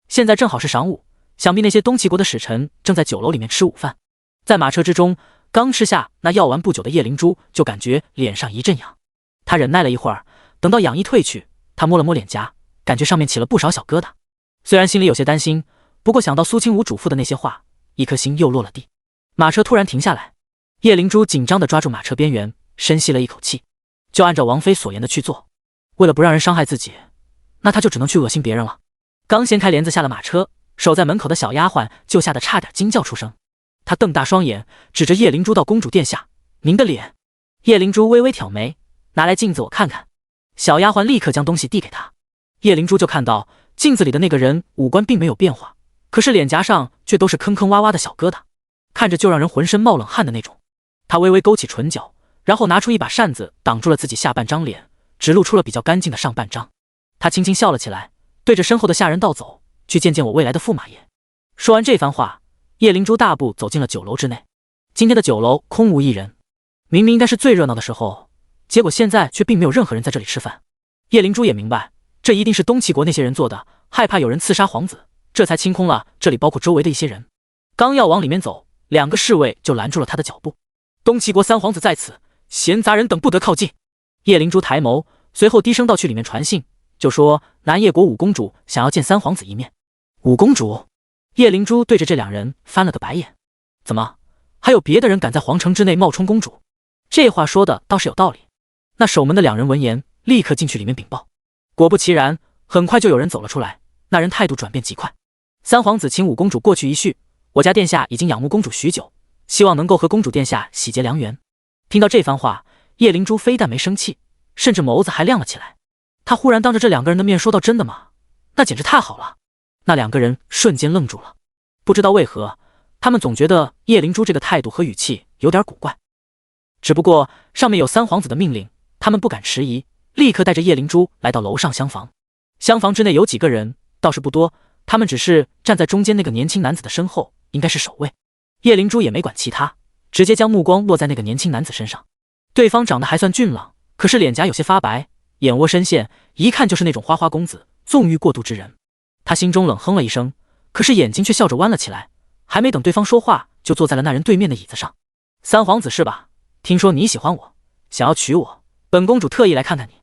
现在正好是晌午，想必那些东齐国的使臣正在酒楼里面吃午饭。在马车之中，刚吃下那药丸不久的叶灵珠就感觉脸上一阵痒。她忍耐了一会儿，等到痒意退去，她摸了摸脸颊，感觉上面起了不少小疙瘩。虽然心里有些担心，不过想到苏清武嘱咐的那些话，一颗心又落了地。马车突然停下来，叶灵珠紧张地抓住马车边缘，深吸了一口气，就按照王妃所言的去做。为了不让人伤害自己，那她就只能去恶心别人了。刚掀开帘子下了马车，守在门口的小丫鬟就吓得差点惊叫出声。她瞪大双眼，指着叶灵珠道：“公主殿下，您的脸。”叶灵珠微微挑眉，拿来镜子我看看。小丫鬟立刻将东西递给她。叶灵珠就看到镜子里的那个人五官并没有变化，可是脸颊上却都是坑坑洼洼的小疙瘩，看着就让人浑身冒冷汗的那种。她微微勾起唇角，然后拿出一把扇子挡住了自己下半张脸，只露出了比较干净的上半张。她轻轻笑了起来，对着身后的下人道：“走，去见见我未来的驸马爷。”说完这番话，叶灵珠大步走进了酒楼之内。今天的酒楼空无一人，明明应该是最热闹的时候，结果现在却并没有任何人在这里吃饭。叶灵珠也明白，这一定是东齐国那些人做的，害怕有人刺杀皇子，这才清空了这里包括周围的一些人。刚要往里面走，两个侍卫就拦住了他的脚步。“东齐国三皇子在此，闲杂人等不得靠近。”叶灵珠抬眸，随后低声道：“去里面传信，就说南叶国五公主想要见三皇子一面。”五公主？叶灵珠对着这两人翻了个白眼。怎么，还有别的人敢在皇城之内冒充公主？这话说的倒是有道理。那守门的两人闻言，立刻进去里面禀报。果不其然，很快就有人走了出来。那人态度转变极快：“三皇子请五公主过去一叙，我家殿下已经仰慕公主许久，希望能够和公主殿下喜结良缘。”听到这番话，叶灵珠非但没生气，甚至眸子还亮了起来。她忽然当着这两个人的面说道：“真的吗？那简直太好了。”那两个人瞬间愣住了，不知道为何，他们总觉得叶灵珠这个态度和语气有点古怪。只不过上面有三皇子的命令，他们不敢迟疑，立刻带着叶灵珠来到楼上厢房。厢房之内有几个人，倒是不多，他们只是站在中间那个年轻男子的身后，应该是守卫。叶灵珠也没管其他，直接将目光落在那个年轻男子身上。对方长得还算俊朗，可是脸颊有些发白，眼窝深陷，一看就是那种花花公子、纵欲过度之人。他心中冷哼了一声，可是眼睛却笑着弯了起来，还没等对方说话，就坐在了那人对面的椅子上。“三皇子是吧？听说你喜欢我，想要娶我，本公主特意来看看你。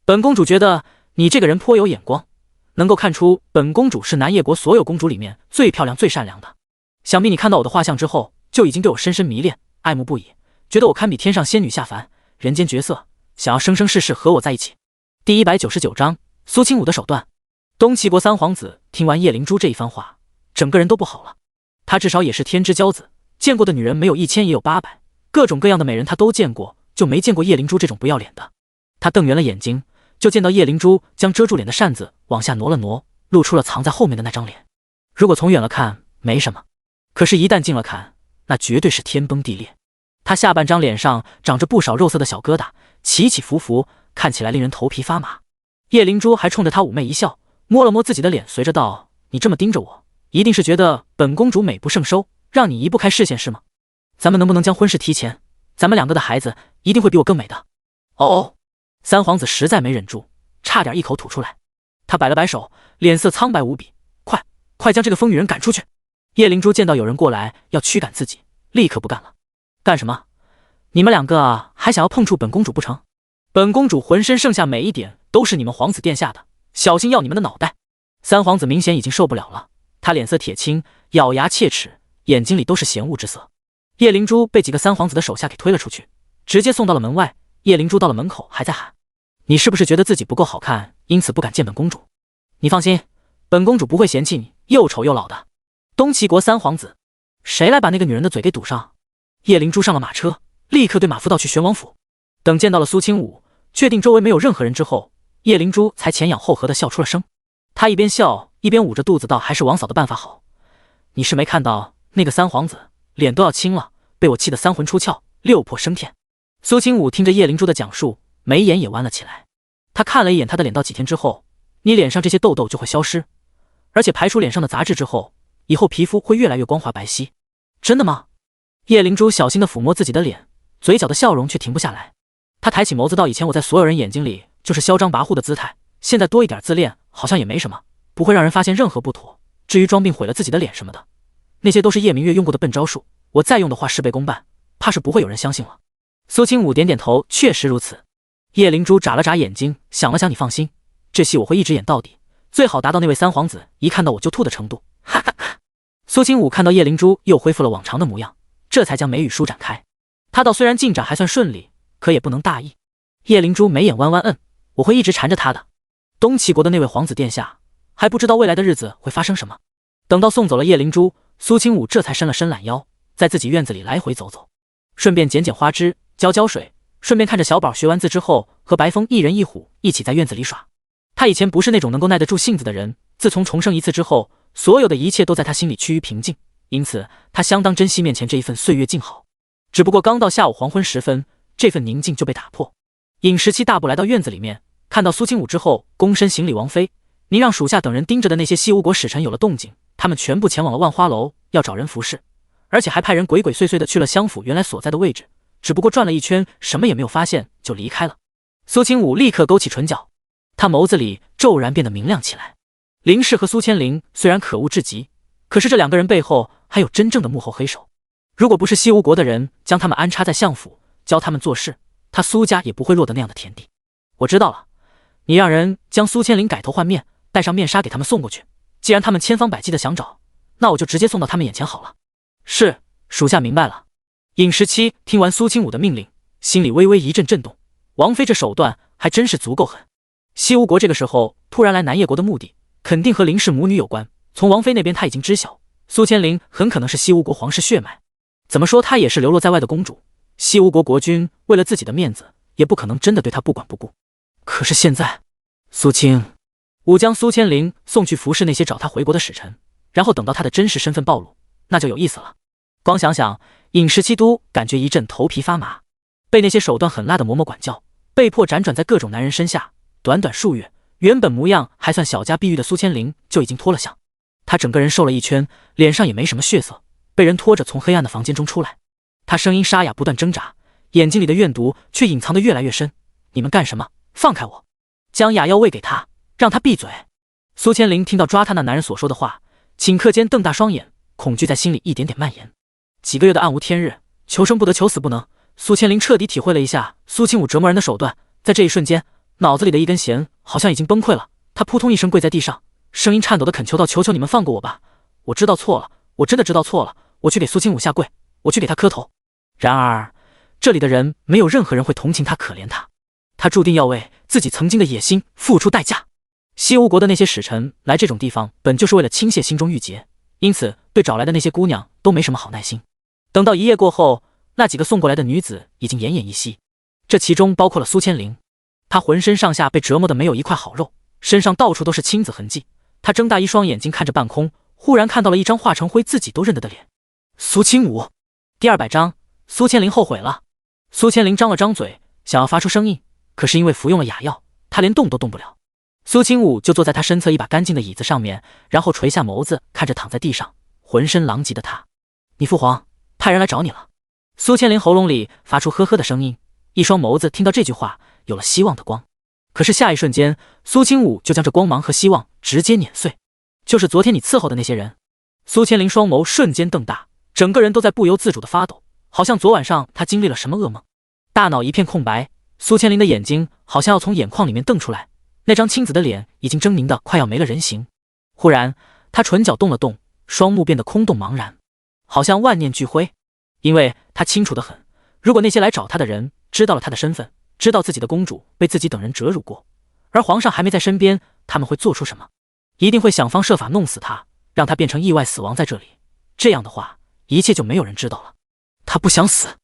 本公主觉得你这个人颇有眼光，能够看出本公主是南叶国所有公主里面最漂亮最善良的。想必你看到我的画像之后，就已经对我深深迷恋，爱慕不已，觉得我堪比天上仙女下凡，人间绝色，想要生生世世和我在一起。”第199章苏清武的手段。东齐国三皇子听完叶灵珠这一番话，整个人都不好了。他至少也是天之骄子，见过的女人没有1000也有800，各种各样的美人他都见过，就没见过叶灵珠这种不要脸的。他瞪圆了眼睛，就见到叶灵珠将遮住脸的扇子往下挪了挪，露出了藏在后面的那张脸。如果从远了看没什么，可是一旦近了看，那绝对是天崩地裂。他下半张脸上长着不少肉色的小疙瘩，起起伏伏，看起来令人头皮发麻。叶灵珠还冲着他妩媚一笑，摸了摸自己的脸，随着道：“你这么盯着我，一定是觉得本公主美不胜收，让你移不开视线是吗？咱们能不能将婚事提前？咱们两个的孩子一定会比我更美的。”哦，三皇子实在没忍住，差点一口吐出来。他摆了摆手，脸色苍白无比：“快将这个疯女人赶出去！”叶灵珠见到有人过来要驱赶自己，立刻不干了：“干什么？你们两个还想要碰触本公主不成？本公主浑身剩下每一点都是你们皇子殿下的，小心要你们的脑袋！”三皇子明显已经受不了了，他脸色铁青，咬牙切齿，眼睛里都是嫌恶之色。叶灵珠被几个三皇子的手下给推了出去，直接送到了门外。叶灵珠到了门口还在喊：“你是不是觉得自己不够好看，因此不敢见本公主？你放心，本公主不会嫌弃你又丑又老的。”东齐国三皇子，谁来把那个女人的嘴给堵上？叶灵珠上了马车，立刻对马夫道：“去玄王府。”等见到了苏清武，确定周围没有任何人之后，叶灵珠才前仰后合的笑出了声。她一边笑一边捂着肚子道：“还是王嫂的办法好。你是没看到那个三皇子脸都要青了，被我气得三魂出窍，六魄升天。”苏清武听着叶灵珠的讲述，眉眼也弯了起来。他看了一眼她的脸，到几天之后，你脸上这些痘痘就会消失，而且排出脸上的杂质之后，以后皮肤会越来越光滑白皙。真的吗？叶灵珠小心地抚摸自己的脸，嘴角的笑容却停不下来。她抬起眸子道：“以前我在所有人眼睛里就是嚣张跋扈的姿态，现在多一点自恋，好像也没什么，不会让人发现任何不妥。至于装病毁了自己的脸什么的，那些都是叶明月用过的笨招数，我再用的话事倍功半，怕是不会有人相信了。”苏清武点点头，确实如此。叶灵珠眨了眨眼睛，想了想：“你放心，这戏我会一直演到底，最好达到那位三皇子一看到我就吐的程度。”哈哈哈。苏清武看到叶灵珠又恢复了往常的模样，这才将眉宇舒展开。他道：“虽然进展还算顺利，可也不能大意。”叶灵珠眉眼弯弯，我会一直缠着他的。东齐国的那位皇子殿下，还不知道未来的日子会发生什么。等到送走了叶灵珠，苏清武这才伸了伸懒腰，在自己院子里来回走走，顺便捡捡花枝，浇水，顺便看着小宝学完字之后，和白风一人一虎一起在院子里耍。他以前不是那种能够耐得住性子的人，自从重生一次之后，所有的一切都在他心里趋于平静，因此他相当珍惜面前这一份岁月静好。只不过刚到下午黄昏时分，这份宁静就被打破。尹时期大步来到院子里面，看到苏清武之后，躬身行礼：“王妃，您让属下等人盯着的那些西吴国使臣有了动静，他们全部前往了万花楼，要找人服侍，而且还派人鬼鬼祟祟的去了相府原来所在的位置，只不过转了一圈，什么也没有发现就离开了。”苏清武立刻勾起唇角，他眸子里骤然变得明亮起来。林氏和苏千灵虽然可恶至极，可是这两个人背后还有真正的幕后黑手。如果不是西吴国的人将他们安插在相府，教他们做事，他苏家也不会落得那样的田地。我知道了，你让人将苏千灵改头换面，戴上面纱给他们送过去。既然他们千方百计的想找，那我就直接送到他们眼前好了。是，属下明白了。尹时期听完苏清武的命令，心里微微一阵震动。王妃这手段还真是足够狠。西吴国这个时候突然来南叶国的目的，肯定和林氏母女有关。从王妃那边他已经知晓，苏千灵很可能是西吴国皇室血脉。怎么说她也是流落在外的公主，西吴国国君为了自己的面子，也不可能真的对她不管不顾。可是现在，苏清武将苏千灵送去服侍那些找他回国的使臣，然后等到他的真实身份暴露，那就有意思了。光想想，尹时期都感觉一阵头皮发麻。被那些手段狠辣的嬷嬷管教，被迫辗转在各种男人身下，短短数月，原本模样还算小家碧玉的苏千灵就已经脱了相。他整个人瘦了一圈，脸上也没什么血色，被人拖着从黑暗的房间中出来。他声音沙哑，不断挣扎，眼睛里的怨毒却隐藏得越来越深。你们干什么？放开我！将哑药喂给他，让他闭嘴。苏千灵听到抓他那男人所说的话，顷刻间瞪大双眼，恐惧在心里一点点蔓延。几个月的暗无天日，求生不得，求死不能。苏千灵彻底体会了一下苏清武折磨人的手段，在这一瞬间，脑子里的一根弦好像已经崩溃了。他扑通一声跪在地上，声音颤抖的恳求道：“求求你们放过我吧！我知道错了，我真的知道错了，我去给苏清武下跪，我去给他磕头。”然而，这里的人没有任何人会同情他、可怜他，他注定要为自己曾经的野心付出代价。西吴国的那些使臣来这种地方，本就是为了倾泻心中郁结，因此对找来的那些姑娘都没什么好耐心。等到一夜过后，那几个送过来的女子已经奄奄一息，这其中包括了苏千灵。她浑身上下被折磨的没有一块好肉，身上到处都是青紫痕迹。她睁大一双眼睛看着半空，忽然看到了一张化成灰自己都认得的脸。苏清武。第200章，苏千灵后悔了。苏千灵张了张嘴，想要发出声音，可是因为服用了哑药，她连动都动不了。苏清武就坐在他身侧一把干净的椅子上面，然后垂下眸子看着躺在地上浑身狼藉的他：“你父皇派人来找你了。”苏千灵喉咙里发出呵呵的声音，一双眸子听到这句话有了希望的光。可是下一瞬间，苏清武就将这光芒和希望直接碾碎。就是昨天你伺候的那些人。苏千灵双眸瞬间瞪大，整个人都在不由自主的发抖，好像昨晚上他经历了什么噩梦。大脑一片空白，苏千灵的眼睛好像要从眼眶里面瞪出来，那张青紫的脸已经狰狞的快要没了人形。忽然他唇角动了动，双目变得空洞茫然，好像万念俱灰。因为他清楚得很，如果那些来找他的人知道了他的身份，知道自己的公主被自己等人折辱过，而皇上还没在身边，他们会做出什么？一定会想方设法弄死他，让他变成意外死亡在这里。这样的话，一切就没有人知道了。他不想死，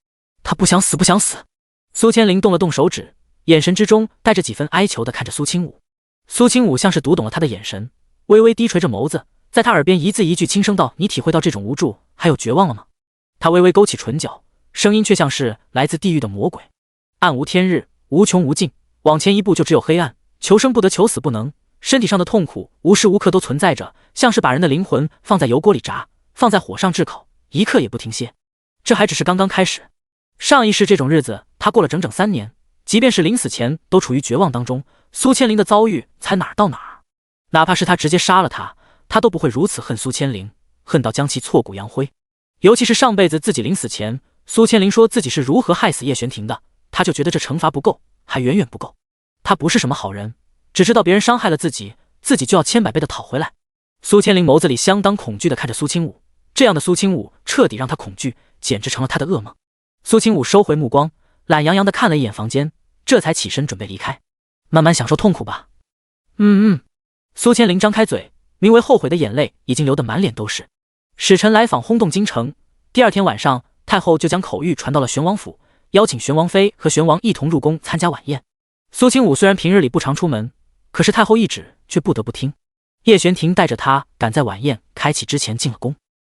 他不想死，不想死。苏千灵动了动手指，眼神之中带着几分哀求地看着苏清武。苏清武像是读懂了他的眼神，微微低垂着眸子，在他耳边一字一句轻声道：“你体会到这种无助还有绝望了吗？”他微微勾起唇角，声音却像是来自地狱的魔鬼。暗无天日，无穷无尽，往前一步就只有黑暗，求生不得，求死不能。身体上的痛苦无时无刻都存在着，像是把人的灵魂放在油锅里炸，放在火上炙烤，一刻也不停歇。这还只是刚刚开始，上一世这种日子他过了整整3年，即便是临死前都处于绝望当中，苏千灵的遭遇才哪儿到哪儿。哪怕是他直接杀了他，他都不会如此恨苏千灵，恨到将其挫骨扬灰。尤其是上辈子自己临死前，苏千灵说自己是如何害死叶玄庭的，他就觉得这惩罚不够，还远远不够。他不是什么好人，只知道别人伤害了自己，自己就要千百倍的讨回来。苏千灵眸子里相当恐惧的看着苏清武，这样的苏清武彻底让他恐惧，简直成了他的噩梦。苏清武收回目光，懒洋洋的看了一眼房间，这才起身准备离开。慢慢享受痛苦吧。苏千灵张开嘴，名为后悔的眼泪已经流得满脸都是。使臣来访轰动京城，第二天晚上，太后就将口谕传到了玄王府，邀请玄王妃和玄王一同入宫参加晚宴。苏清武虽然平日里不常出门，可是太后一旨却不得不听。叶玄庭带着他赶在晚宴开启之前进了宫。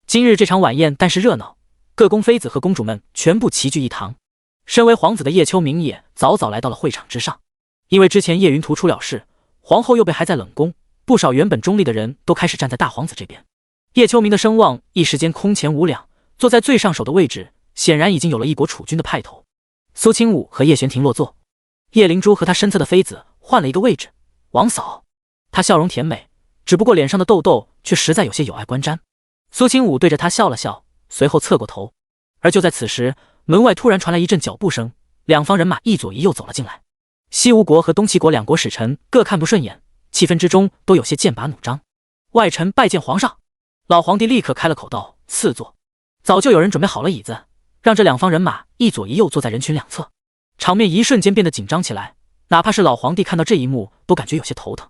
今日这场晚宴但是热闹，各宫妃子和公主们全部齐聚一堂。身为皇子的叶秋明也早早来到了会场之上。因为之前叶云图出了事，皇后又被还在冷宫，不少原本中立的人都开始站在大皇子这边。叶秋明的声望一时间空前无两，坐在最上首的位置，显然已经有了一国储君的派头。苏清武和叶玄庭落座，叶灵珠和他身侧的妃子换了一个位置。王嫂，她笑容甜美，只不过脸上的痘痘却实在有些有碍观瞻。苏清武对着她笑了笑，随后侧过头。而就在此时，门外突然传来一阵脚步声，两方人马一左一右走了进来。西吴国和东齐国两国使臣各看不顺眼，气氛之中都有些剑拔弩张。外臣拜见皇上。老皇帝立刻开了口道：“赐座。”早就有人准备好了椅子，让这两方人马一左一右坐在人群两侧。场面一瞬间变得紧张起来，哪怕是老皇帝看到这一幕都感觉有些头疼。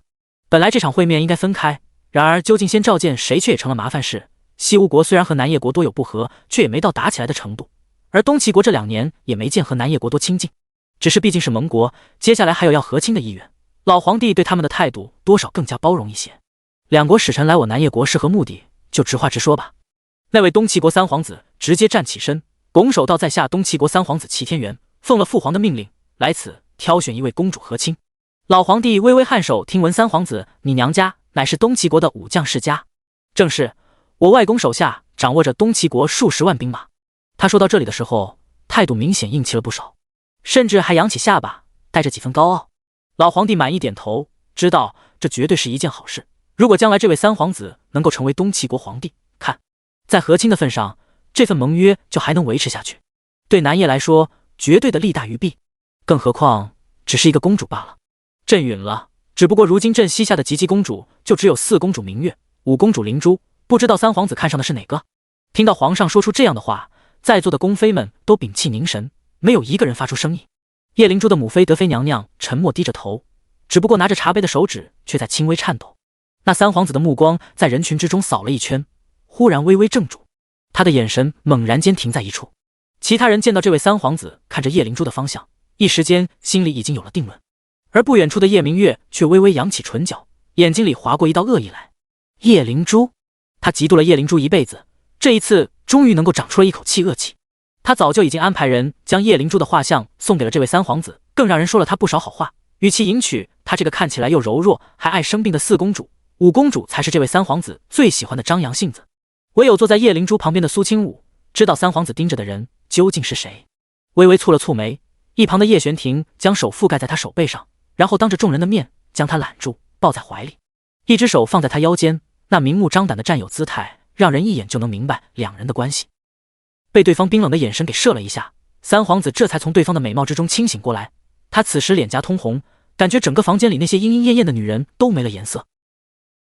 本来这场会面应该分开，然而究竟先召见谁却也成了麻烦事。西吴国虽然和南叶国多有不和，却也没到打起来的程度，而东齐国这2年也没见和南叶国多亲近，只是毕竟是盟国，接下来还有要和亲的意愿，老皇帝对他们的态度多少更加包容一些。两国使臣来我南叶国是何目的，就直话直说吧。那位东齐国三皇子直接站起身，拱手道：“在下东齐国三皇子齐天元，奉了父皇的命令，来此挑选一位公主和亲。”老皇帝微微颔首，听闻三皇子，你娘家乃是东齐国的武将世家。正是，我外公手下掌握着东齐国数十万兵马。他说到这里的时候，态度明显硬气了不少，甚至还扬起下巴，带着几分高傲。老皇帝满意点头，知道这绝对是一件好事。如果将来这位三皇子能够成为东齐国皇帝，看在和亲的份上，这份盟约就还能维持下去。对南叶来说，绝对的利大于弊，更何况只是一个公主罢了。朕允了，只不过如今朕膝下的及笄公主就只有4公主明月，5公主灵珠，不知道三皇子看上的是哪个？听到皇上说出这样的话，在座的宫妃们都屏气凝神，没有一个人发出声音。叶灵珠的母妃德妃娘娘沉默低着头，只不过拿着茶杯的手指却在轻微颤抖。那三皇子的目光在人群之中扫了一圈，忽然微微怔住，他的眼神猛然间停在一处。其他人见到这位三皇子看着叶灵珠的方向，一时间心里已经有了定论。而不远处的叶明月却微微扬起唇角，眼睛里划过一道恶意来。叶灵珠，他嫉妒了叶灵珠一辈子，这一次终于能够长出了一口气恶气。他早就已经安排人将叶灵珠的画像送给了这位三皇子，更让人说了他不少好话，与其迎娶他这个看起来又柔弱还爱生病的4公主，5公主才是这位三皇子最喜欢的张扬性子。唯有坐在叶灵珠旁边的苏清武知道三皇子盯着的人究竟是谁，微微蹙了蹙眉。一旁的叶玄庭将手覆盖在他手背上，然后当着众人的面将他揽住抱在怀里，一只手放在他腰间，那明目张胆的占有姿态让人一眼就能明白两人的关系。被对方冰冷的眼神给射了一下，三皇子这才从对方的美貌之中清醒过来。他此时脸颊通红，感觉整个房间里那些莺莺燕燕的女人都没了颜色。